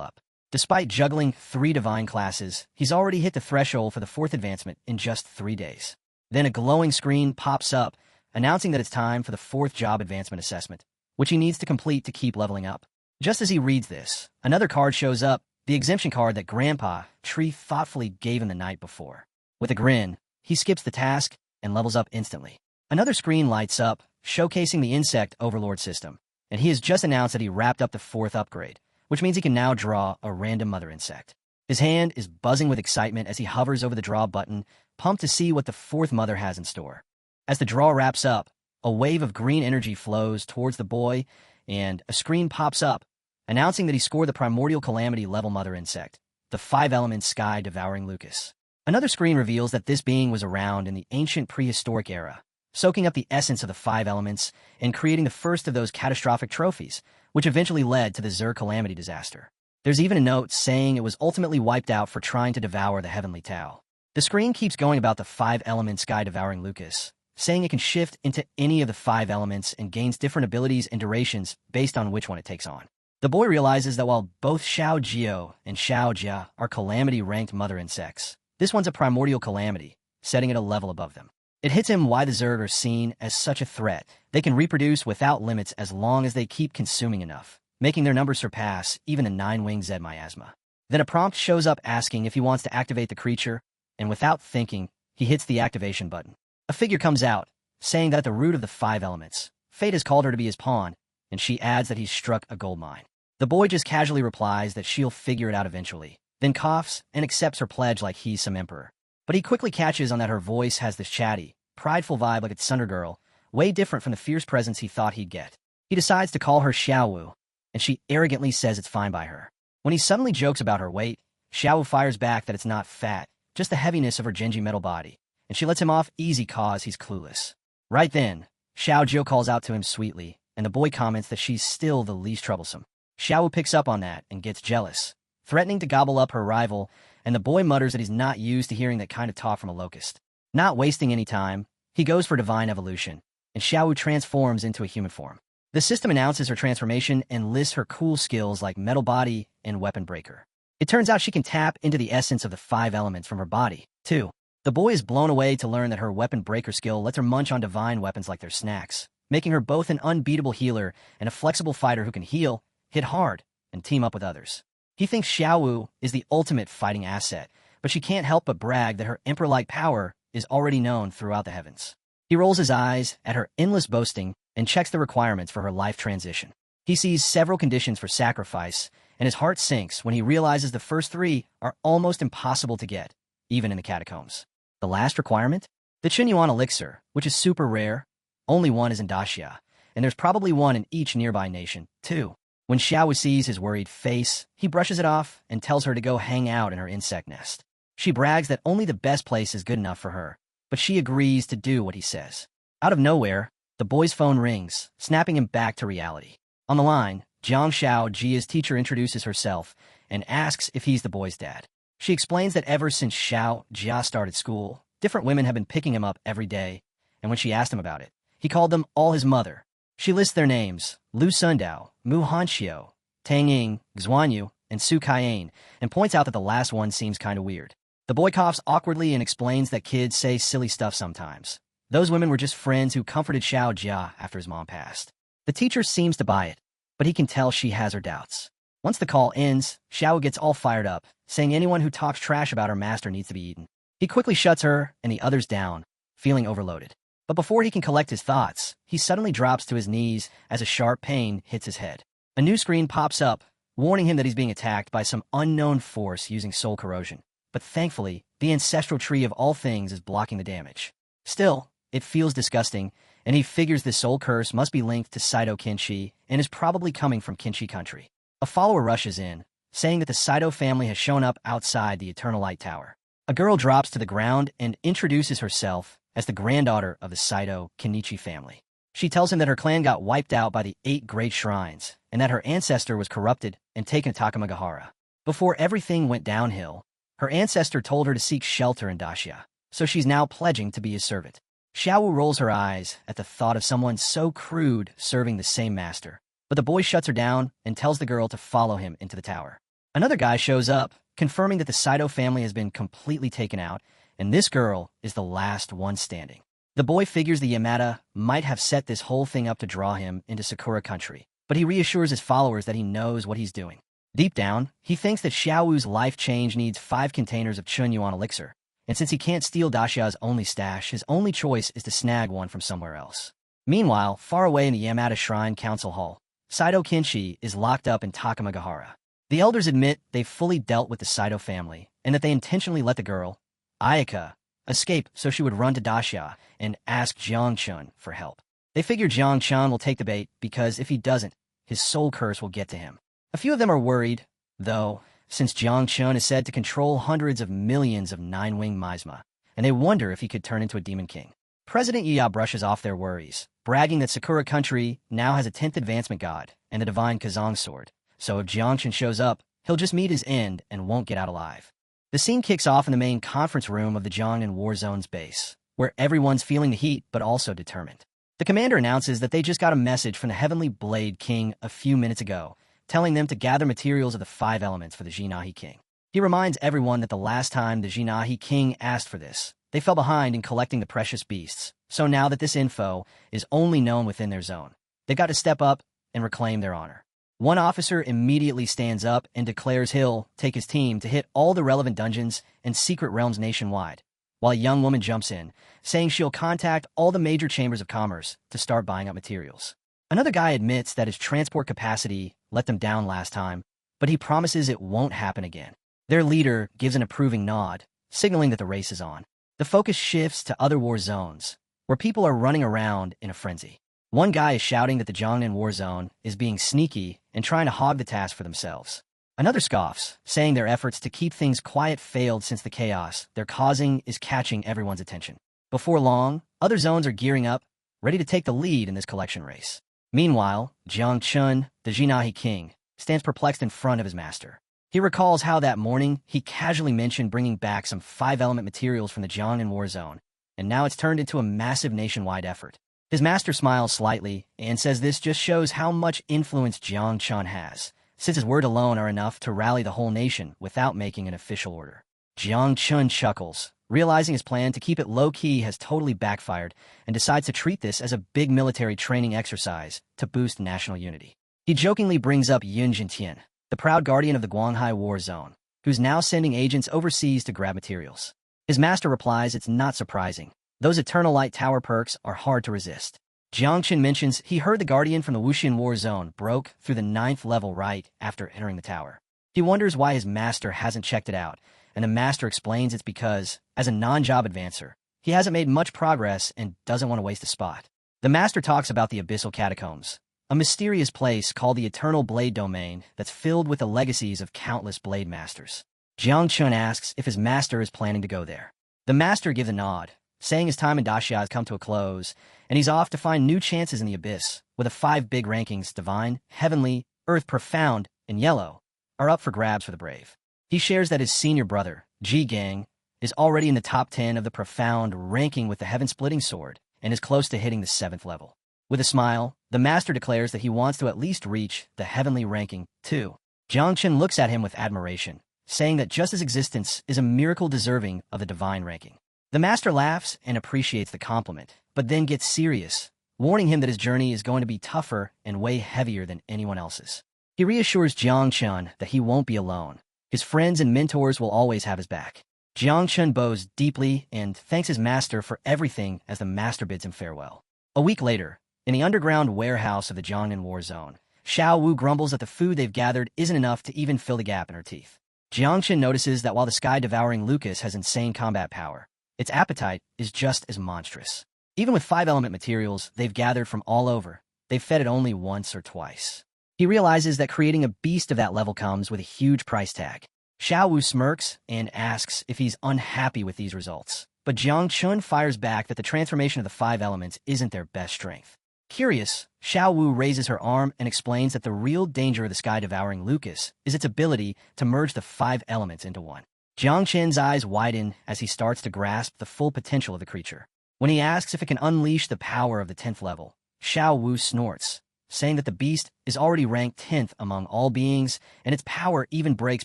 up. Despite juggling 3 divine classes, he's already hit the threshold for the 4th advancement in just 3 days. Then a glowing screen pops up, announcing that it's time for the 4th job advancement assessment, which he needs to complete to keep leveling up. Just as he reads this, another card shows up, the exemption card that Grandpa Tree thoughtfully gave him the night before. With a grin, he skips the task, and levels up instantly. Another screen lights up, showcasing the insect Overlord system, and he has just announced that he wrapped up the 4th upgrade, which means he can now draw a random mother insect. His hand is buzzing with excitement as he hovers over the draw button, pumped to see what the 4th mother has in store. As the draw wraps up, a wave of green energy flows towards the boy, and a screen pops up, announcing that he scored the Primordial Calamity level mother insect, the 5-element sky-devouring Lucas. Another screen reveals that this being was around in the ancient prehistoric era, soaking up the essence of the 5 elements and creating the first of those catastrophic trophies, which eventually led to the Zur Calamity disaster. There's even a note saying it was ultimately wiped out for trying to devour the heavenly Tao. The screen keeps going about the 5-element sky-devouring Lucas, saying it can shift into any of the 5 elements and gains different abilities and durations based on which one it takes on. The boy realizes that while both Xiao Jio and Xiao Jia are Calamity-ranked mother insects, this one's a Primordial Calamity, setting it a level above them. It hits him why the Zerg are seen as such a threat. They can reproduce without limits as long as they keep consuming enough, making their numbers surpass even the 9-winged Zed miasma. Then a prompt shows up asking if he wants to activate the creature, and without thinking, he hits the activation button. A figure comes out, saying that at the root of the 5 elements, fate has called her to be his pawn, and she adds that he's struck a gold mine. The boy just casually replies that she'll figure it out eventually, then coughs and accepts her pledge like he's some emperor. But he quickly catches on that her voice has this chatty, prideful vibe like it's Sunder Girl, way different from the fierce presence he thought he'd get. He decides to call her Xiao, and she arrogantly says it's fine by her. When he suddenly jokes about her weight, Xiao fires back that it's not fat, just the heaviness of her Genji metal body, and she lets him off easy cause he's clueless. Right then, Xiao Jiu calls out to him sweetly, and the boy comments that she's still the least troublesome. Xiao picks up on that and gets jealous, threatening to gobble up her rival, and the boy mutters that he's not used to hearing that kind of talk from a locust. Not wasting any time, he goes for divine evolution, and Xiao transforms into a human form. The system announces her transformation and lists her cool skills like Metal Body and Weapon Breaker. It turns out she can tap into the essence of the 5 elements from her body, too. The boy is blown away to learn that her Weapon Breaker skill lets her munch on divine weapons like their snacks, making her both an unbeatable healer and a flexible fighter who can heal, hit hard, and team up with others. He thinks Xiao is the ultimate fighting asset, but she can't help but brag that her emperor-like power is already known throughout the heavens. He rolls his eyes at her endless boasting and checks the requirements for her life transition. He sees several conditions for sacrifice, and his heart sinks when he realizes the first 3 are almost impossible to get, even in the catacombs. The last requirement? The Chunyuan elixir, which is super rare. Only one is in Daxia, and there's probably one in each nearby nation, too. When Xiao sees his worried face, he brushes it off and tells her to go hang out in her insect nest. She brags that only the best place is good enough for her, but she agrees to do what he says. Out of nowhere, the boy's phone rings, snapping him back to reality. On the line, Jiang Xiao Jia's teacher introduces herself and asks if he's the boy's dad. She explains that ever since Xiao Jia started school, different women have been picking him up every day, and when she asked him about it, he called them all his mother. She lists their names, Lu Sundao, Mu Hanxiu, Tang Ying, Xuanyu, and Su Kaiyan, and points out that the last one seems kinda weird. The boy coughs awkwardly and explains that kids say silly stuff sometimes. Those women were just friends who comforted Xiao Jia after his mom passed. The teacher seems to buy it, but he can tell she has her doubts. Once the call ends, Xiao gets all fired up, saying anyone who talks trash about her master needs to be eaten. He quickly shuts her and the others down, feeling overloaded. But before he can collect his thoughts, he suddenly drops to his knees as a sharp pain hits his head. A new screen pops up, warning him that he's being attacked by some unknown force using soul corrosion. But thankfully, the ancestral tree of all things is blocking the damage. Still, it feels disgusting, and he figures this soul curse must be linked to Saito Kinshi and is probably coming from Kinshi country. A follower rushes in, saying that the Saito family has shown up outside the Eternal Light Tower. A girl drops to the ground and introduces herself as the granddaughter of the Saito Kenichi family. She tells him that her clan got wiped out by the 8 great shrines, and that her ancestor was corrupted and taken to Takamagahara. Before everything went downhill, her ancestor told her to seek shelter in Daxia, so she's now pledging to be his servant. Xiao rolls her eyes at the thought of someone so crude serving the same master, but the boy shuts her down and tells the girl to follow him into the tower. Another guy shows up, confirming that the Saito family has been completely taken out, and this girl is the last one standing. The boy figures the Yamada might have set this whole thing up to draw him into Sakura country, but he reassures his followers that he knows what he's doing. Deep down, he thinks that Xiao's life change needs 5 containers of Chunyuan elixir, and since he can't steal Daxia's only stash, his only choice is to snag one from somewhere else. Meanwhile, far away in the Yamada Shrine Council Hall, Saito Kenshi is locked up in Takamagahara. The elders admit they've fully dealt with the Saito family, and that they intentionally let the girl, Ayaka, escape so she would run to Daxia and ask Jiangchun for help. They figure Jiangchun will take the bait because if he doesn't, his soul curse will get to him. A few of them are worried, though, since Jiangchun is said to control hundreds of millions of nine-winged miasma, and they wonder if he could turn into a demon king. President Iya brushes off their worries, bragging that Sakura Country now has a 10th advancement god and the divine Kazang sword, so if Jiangchun shows up, he'll just meet his end and won't get out alive. The scene kicks off in the main conference room of the Jiangnan War Zone's base, where everyone's feeling the heat but also determined. The commander announces that they just got a message from the Heavenly Blade King a few minutes ago, telling them to gather materials of the 5 elements for the Jinahi King. He reminds everyone that the last time the Jinahi King asked for this, they fell behind in collecting the precious beasts, so now that this info is only known within their zone, they've got to step up and reclaim their honor. One officer immediately stands up and declares he'll take his team to hit all the relevant dungeons and secret realms nationwide, while a young woman jumps in, saying she'll contact all the major chambers of commerce to start buying up materials. Another guy admits that his transport capacity let them down last time, but he promises it won't happen again. Their leader gives an approving nod, signaling that the race is on. The focus shifts to other war zones, where people are running around in a frenzy. One guy is shouting that the Jiangnan War Zone is being sneaky and trying to hog the task for themselves. Another scoffs, saying their efforts to keep things quiet failed since the chaos they're causing is catching everyone's attention. Before long, other zones are gearing up, ready to take the lead in this collection race. Meanwhile, Jiangchun, the Jinahi King, stands perplexed in front of his master. He recalls how that morning he casually mentioned bringing back some 5-element materials from the Jiangnan War Zone, and now it's turned into a massive nationwide effort. His master smiles slightly and says this just shows how much influence Jiangchun has, since his word alone are enough to rally the whole nation without making an official order. Jiangchun chuckles, realizing his plan to keep it low-key has totally backfired, and decides to treat this as a big military training exercise to boost national unity. He jokingly brings up Yun Jintian, the proud guardian of the Guanghai War Zone, who's now sending agents overseas to grab materials. His master replies it's not surprising. Those Eternal Light Tower perks are hard to resist. Jiangchun mentions he heard the Guardian from the Wuxian War Zone broke through the 9th level right after entering the tower. He wonders why his master hasn't checked it out, and the master explains it's because, as a non-job advancer, he hasn't made much progress and doesn't want to waste a spot. The master talks about the Abyssal Catacombs, a mysterious place called the Eternal Blade Domain that's filled with the legacies of countless blade masters. Jiangchun asks if his master is planning to go there. The master gives a nod, saying his time in Daxia has come to a close, and he's off to find new chances in the Abyss, with the 5 big rankings Divine, Heavenly, Earth Profound, and Yellow are up for grabs for the brave. He shares that his senior brother, Ji Gang, is already in the top 10 of the Profound ranking with the Heaven-Splitting Sword, and is close to hitting the 7th level. With a smile, the master declares that he wants to at least reach the Heavenly ranking, too. Jiangchun looks at him with admiration, saying that just his existence is a miracle deserving of the Divine ranking. The master laughs and appreciates the compliment, but then gets serious, warning him that his journey is going to be tougher and way heavier than anyone else's. He reassures Jiangchun that he won't be alone. His friends and mentors will always have his back. Jiangchun bows deeply and thanks his master for everything as the master bids him farewell. A week later, in the underground warehouse of the Jiangnan War Zone, Xiao Wu grumbles that the food they've gathered isn't enough to even fill the gap in her teeth. Jiangchun notices that while the sky-devouring Lucas has insane combat power, its appetite is just as monstrous. Even with 5-element materials they've gathered from all over, they've fed it only once or twice. He realizes that creating a beast of that level comes with a huge price tag. Xiao Wu smirks and asks if he's unhappy with these results, but Jiangchun fires back that the transformation of the 5 elements isn't their best strength. Curious, Xiao Wu raises her arm and explains that the real danger of the sky-devouring Lucas is its ability to merge the 5 elements into one. Jiangchun's eyes widen as he starts to grasp the full potential of the creature. When he asks if it can unleash the power of the 10th level, Xiao Wu snorts, saying that the beast is already ranked 10th among all beings, and its power even breaks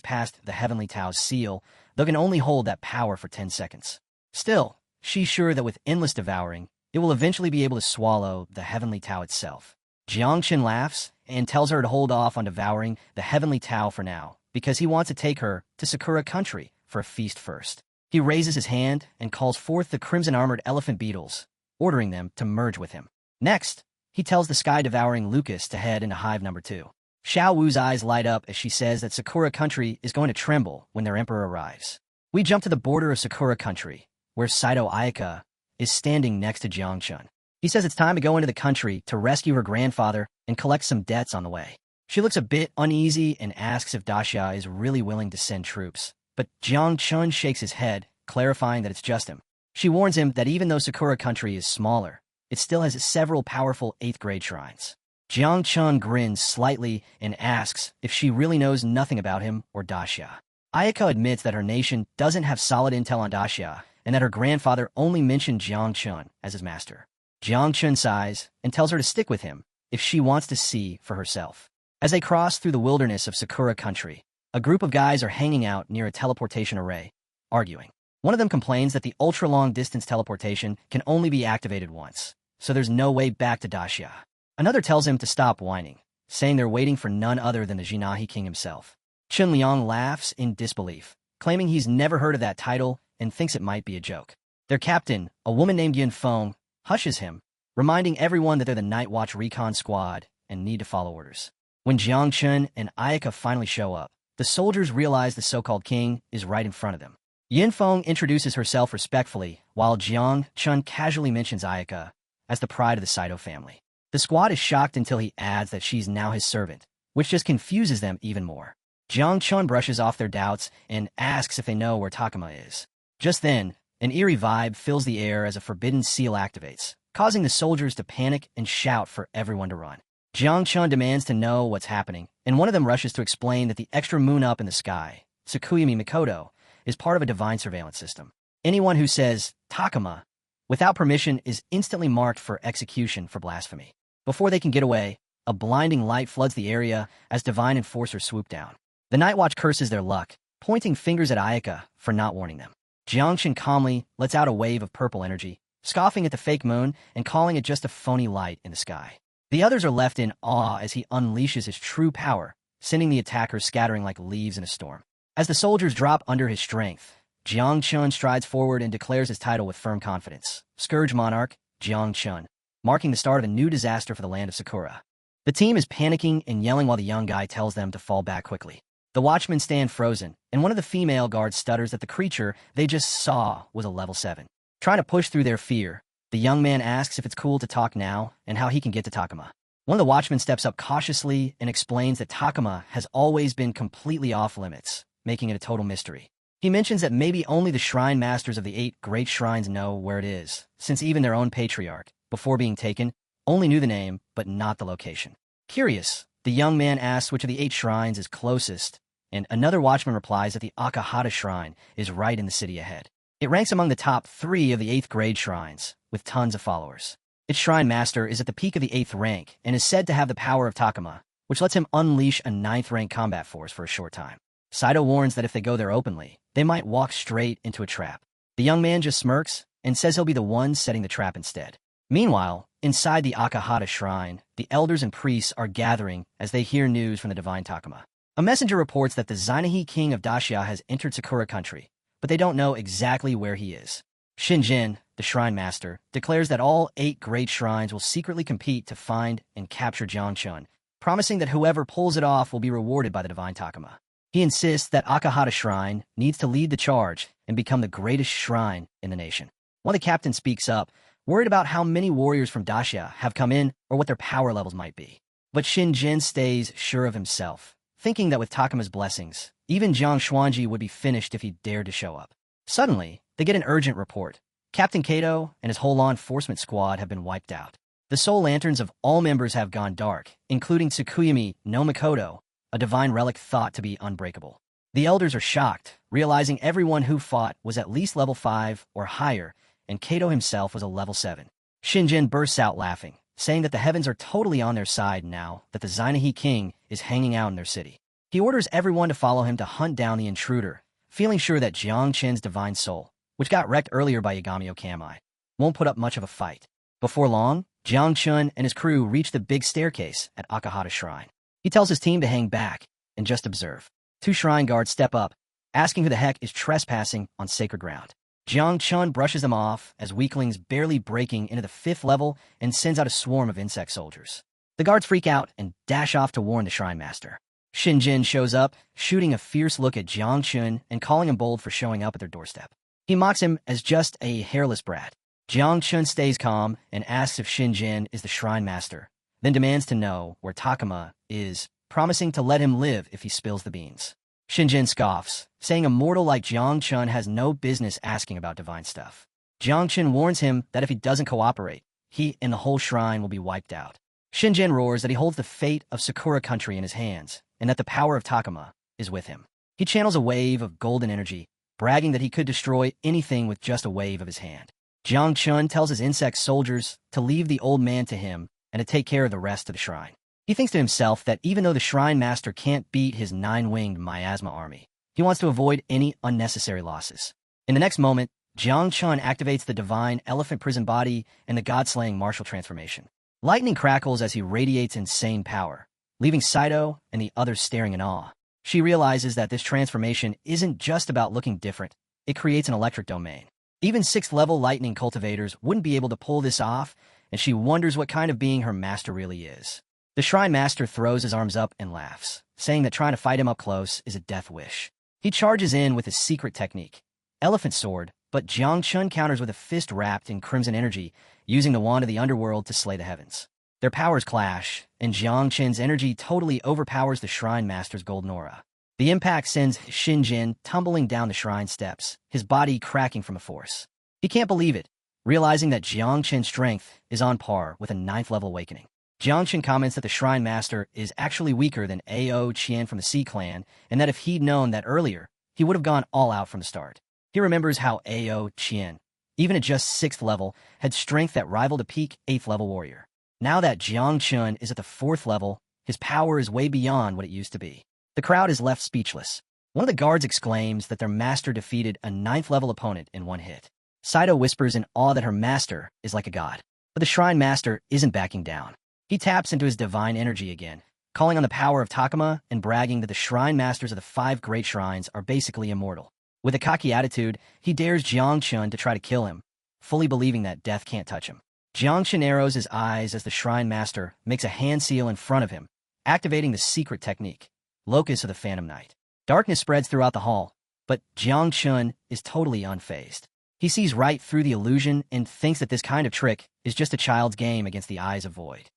past the Heavenly Tao's seal, though can only hold that power for 10 seconds. Still, she's sure that with endless devouring, it will eventually be able to swallow the Heavenly Tao itself. Jiangchun laughs and tells her to hold off on devouring the Heavenly Tao for now, because he wants to take her to Sakura Country for a feast first. He raises his hand and calls forth the crimson-armored elephant beetles, ordering them to merge with him. Next, he tells the sky-devouring Lucas to head into Hive number 2. Xiao Wu's eyes light up as she says that Sakura Country is going to tremble when their emperor arrives. We jump to the border of Sakura Country, where Saito Ayaka is standing next to Jiangchun. He says it's time to go into the country to rescue her grandfather and collect some debts on the way. She looks a bit uneasy and asks if Daxia is really willing to send troops, but Jiangchun shakes his head, clarifying that it's just him. She warns him that even though Sakura Country is smaller, it still has several powerful 8th-grade shrines. Jiangchun grins slightly and asks if she really knows nothing about him or Daxia. Ayaka admits that her nation doesn't have solid intel on Daxia and that her grandfather only mentioned Jiangchun as his master. Jiangchun sighs and tells her to stick with him if she wants to see for herself. As they cross through the wilderness of Sakura Country, a group of guys are hanging out near a teleportation array, arguing. One of them complains that the ultra-long-distance teleportation can only be activated once, so there's no way back to Daxia. Another tells him to stop whining, saying they're waiting for none other than the Jinahi King himself. Chun Liang laughs in disbelief, claiming he's never heard of that title and thinks it might be a joke. Their captain, a woman named Yin Feng, hushes him, reminding everyone that they're the Night Watch recon squad and need to follow orders. When Jiangchun and Ayaka finally show up, the soldiers realize the so-called king is right in front of them. Yin Feng introduces herself respectfully, while Jiangchun casually mentions Ayaka as the pride of the Saito family. The squad is shocked until he adds that she's now his servant, which just confuses them even more. Jiangchun brushes off their doubts and asks if they know where Takuma is. Just then, an eerie vibe fills the air as a forbidden seal activates, causing the soldiers to panic and shout for everyone to run. Jiangchun demands to know what's happening, and one of them rushes to explain that the extra moon up in the sky, Tsukuyami Mikoto, is part of a divine surveillance system. Anyone who says Takuma without permission is instantly marked for execution for blasphemy. Before they can get away, a blinding light floods the area as divine enforcers swoop down. The Night Watch curses their luck, pointing fingers at Ayaka for not warning them. Jiangchun calmly lets out a wave of purple energy, scoffing at the fake moon and calling it just a phony light in the sky. The others are left in awe as he unleashes his true power, sending the attackers scattering like leaves in a storm. As the soldiers drop under his strength, Jiangchun strides forward and declares his title with firm confidence, Scourge Monarch, Jiangchun, marking the start of a new disaster for the land of Sakura. The team is panicking and yelling while the young guy tells them to fall back quickly. The watchmen stand frozen, and one of the female guards stutters that the creature they just saw was a level 7. Trying to push through their fear, the young man asks if it's cool to talk now and how he can get to Takuma. One of the watchmen steps up cautiously and explains that Takuma has always been completely off-limits, making it a total mystery. He mentions that maybe only the shrine masters of the 8 great shrines know where it is, since even their own patriarch, before being taken, only knew the name but not the location. Curious, the young man asks which of the 8 shrines is closest, and another watchman replies that the Akahata shrine is right in the city ahead. It ranks among the top 3 of the 8th grade shrines, with tons of followers. Its shrine master is at the peak of the 8th rank and is said to have the power of Takuma, which lets him unleash a 9th rank combat force for a short time. Saito warns that if they go there openly, they might walk straight into a trap. The young man just smirks and says he'll be the one setting the trap instead. Meanwhile, inside the Akahata shrine, the elders and priests are gathering as they hear news from the divine Takuma. A messenger reports that the Zainahi king of Daxia has entered Sakura country, but they don't know exactly where he is. Shinjin, the shrine master, declares that all 8 great shrines will secretly compete to find and capture Jiangchun, promising that whoever pulls it off will be rewarded by the divine Takuma. He insists that Akahata Shrine needs to lead the charge and become the greatest shrine in the nation. One of the captains speaks up, worried about how many warriors from Daxia have come in or what their power levels might be. But Shinjin stays sure of himself, thinking that with Takuma's blessings, even Jiang Xuanji would be finished if he dared to show up. Suddenly, they get an urgent report. Captain Kato and his whole law enforcement squad have been wiped out. The soul lanterns of all members have gone dark, including Tsukuyami no Mikoto, a divine relic thought to be unbreakable. The elders are shocked, realizing everyone who fought was at least level 5 or higher, and Kato himself was a level 7. Shinjin bursts out laughing, saying that the heavens are totally on their side now that the Zainahi king is hanging out in their city. He orders everyone to follow him to hunt down the intruder, feeling sure that Jiangchen's divine soul, which got wrecked earlier by Yagami Okamai, won't put up much of a fight. Before long, Jiangchun and his crew reach the big staircase at Akahata Shrine. He tells his team to hang back and just observe. 2 shrine guards step up, asking who the heck is trespassing on sacred ground. Jiang Chun brushes them off as weaklings barely breaking into the 5th level and sends out a swarm of insect soldiers. The guards freak out and dash off to warn the Shrine Master. Xinjin shows up, shooting a fierce look at Jiang Chun and calling him bold for showing up at their doorstep. He mocks him as just a hairless brat. Jiang Chun stays calm and asks if Xinjin is the Shrine Master, then demands to know where Takuma is, promising to let him live if he spills the beans. Xinjin scoffs, saying a mortal like Jiang Chun has no business asking about divine stuff. Jiang Chun warns him that if he doesn't cooperate, he and the whole shrine will be wiped out. Xinjin roars that he holds the fate of Sakura country in his hands, and that the power of Takuma is with him. He channels a wave of golden energy, bragging that he could destroy anything with just a wave of his hand. Jiang Chun tells his insect soldiers to leave the old man to him and to take care of the rest of the shrine. He thinks to himself that even though the Shrine Master can't beat his 9-winged miasma army, he wants to avoid any unnecessary losses. In the next moment, Jiang Chun activates the divine elephant prison body and the god-slaying martial transformation. Lightning crackles as he radiates insane power, leaving Saito and the others staring in awe. She realizes that this transformation isn't just about looking different, it creates an electric domain. Even 6th-level lightning cultivators wouldn't be able to pull this off, and she wonders what kind of being her master really is. The Shrine Master throws his arms up and laughs, saying that trying to fight him up close is a death wish. He charges in with his secret technique, Elephant Sword, but Jiang Chun counters with a fist wrapped in crimson energy, using the wand of the underworld to slay the heavens. Their powers clash, and Jiang Chun's energy totally overpowers the Shrine Master's golden aura. The impact sends Xinjin tumbling down the shrine steps, his body cracking from a force. He can't believe it, realizing that Jiang Chun's strength is on par with a 9th-level awakening. Jiang Chun comments that the Shrine Master is actually weaker than Ao Qian from the Sea Clan, and that if he'd known that earlier, he would have gone all out from the start. He remembers how Ao Qian, even at just 6th level, had strength that rivaled a peak 8th-level warrior. Now that Jiang Chun is at the 4th level, his power is way beyond what it used to be. The crowd is left speechless. One of the guards exclaims that their master defeated a 9th-level opponent in one hit. Saito whispers in awe that her master is like a god. But the Shrine Master isn't backing down. He taps into his divine energy again, calling on the power of Takuma and bragging that the Shrine Masters of the 5 great shrines are basically immortal. With a cocky attitude, he dares Jiang Chun to try to kill him, fully believing that death can't touch him. Jiang Chun narrows his eyes as the Shrine Master makes a hand seal in front of him, activating the secret technique, Locus of the Phantom Knight. Darkness spreads throughout the hall, but Jiang Chun is totally unfazed. He sees right through the illusion and thinks that this kind of trick is just a child's game against the eyes of void.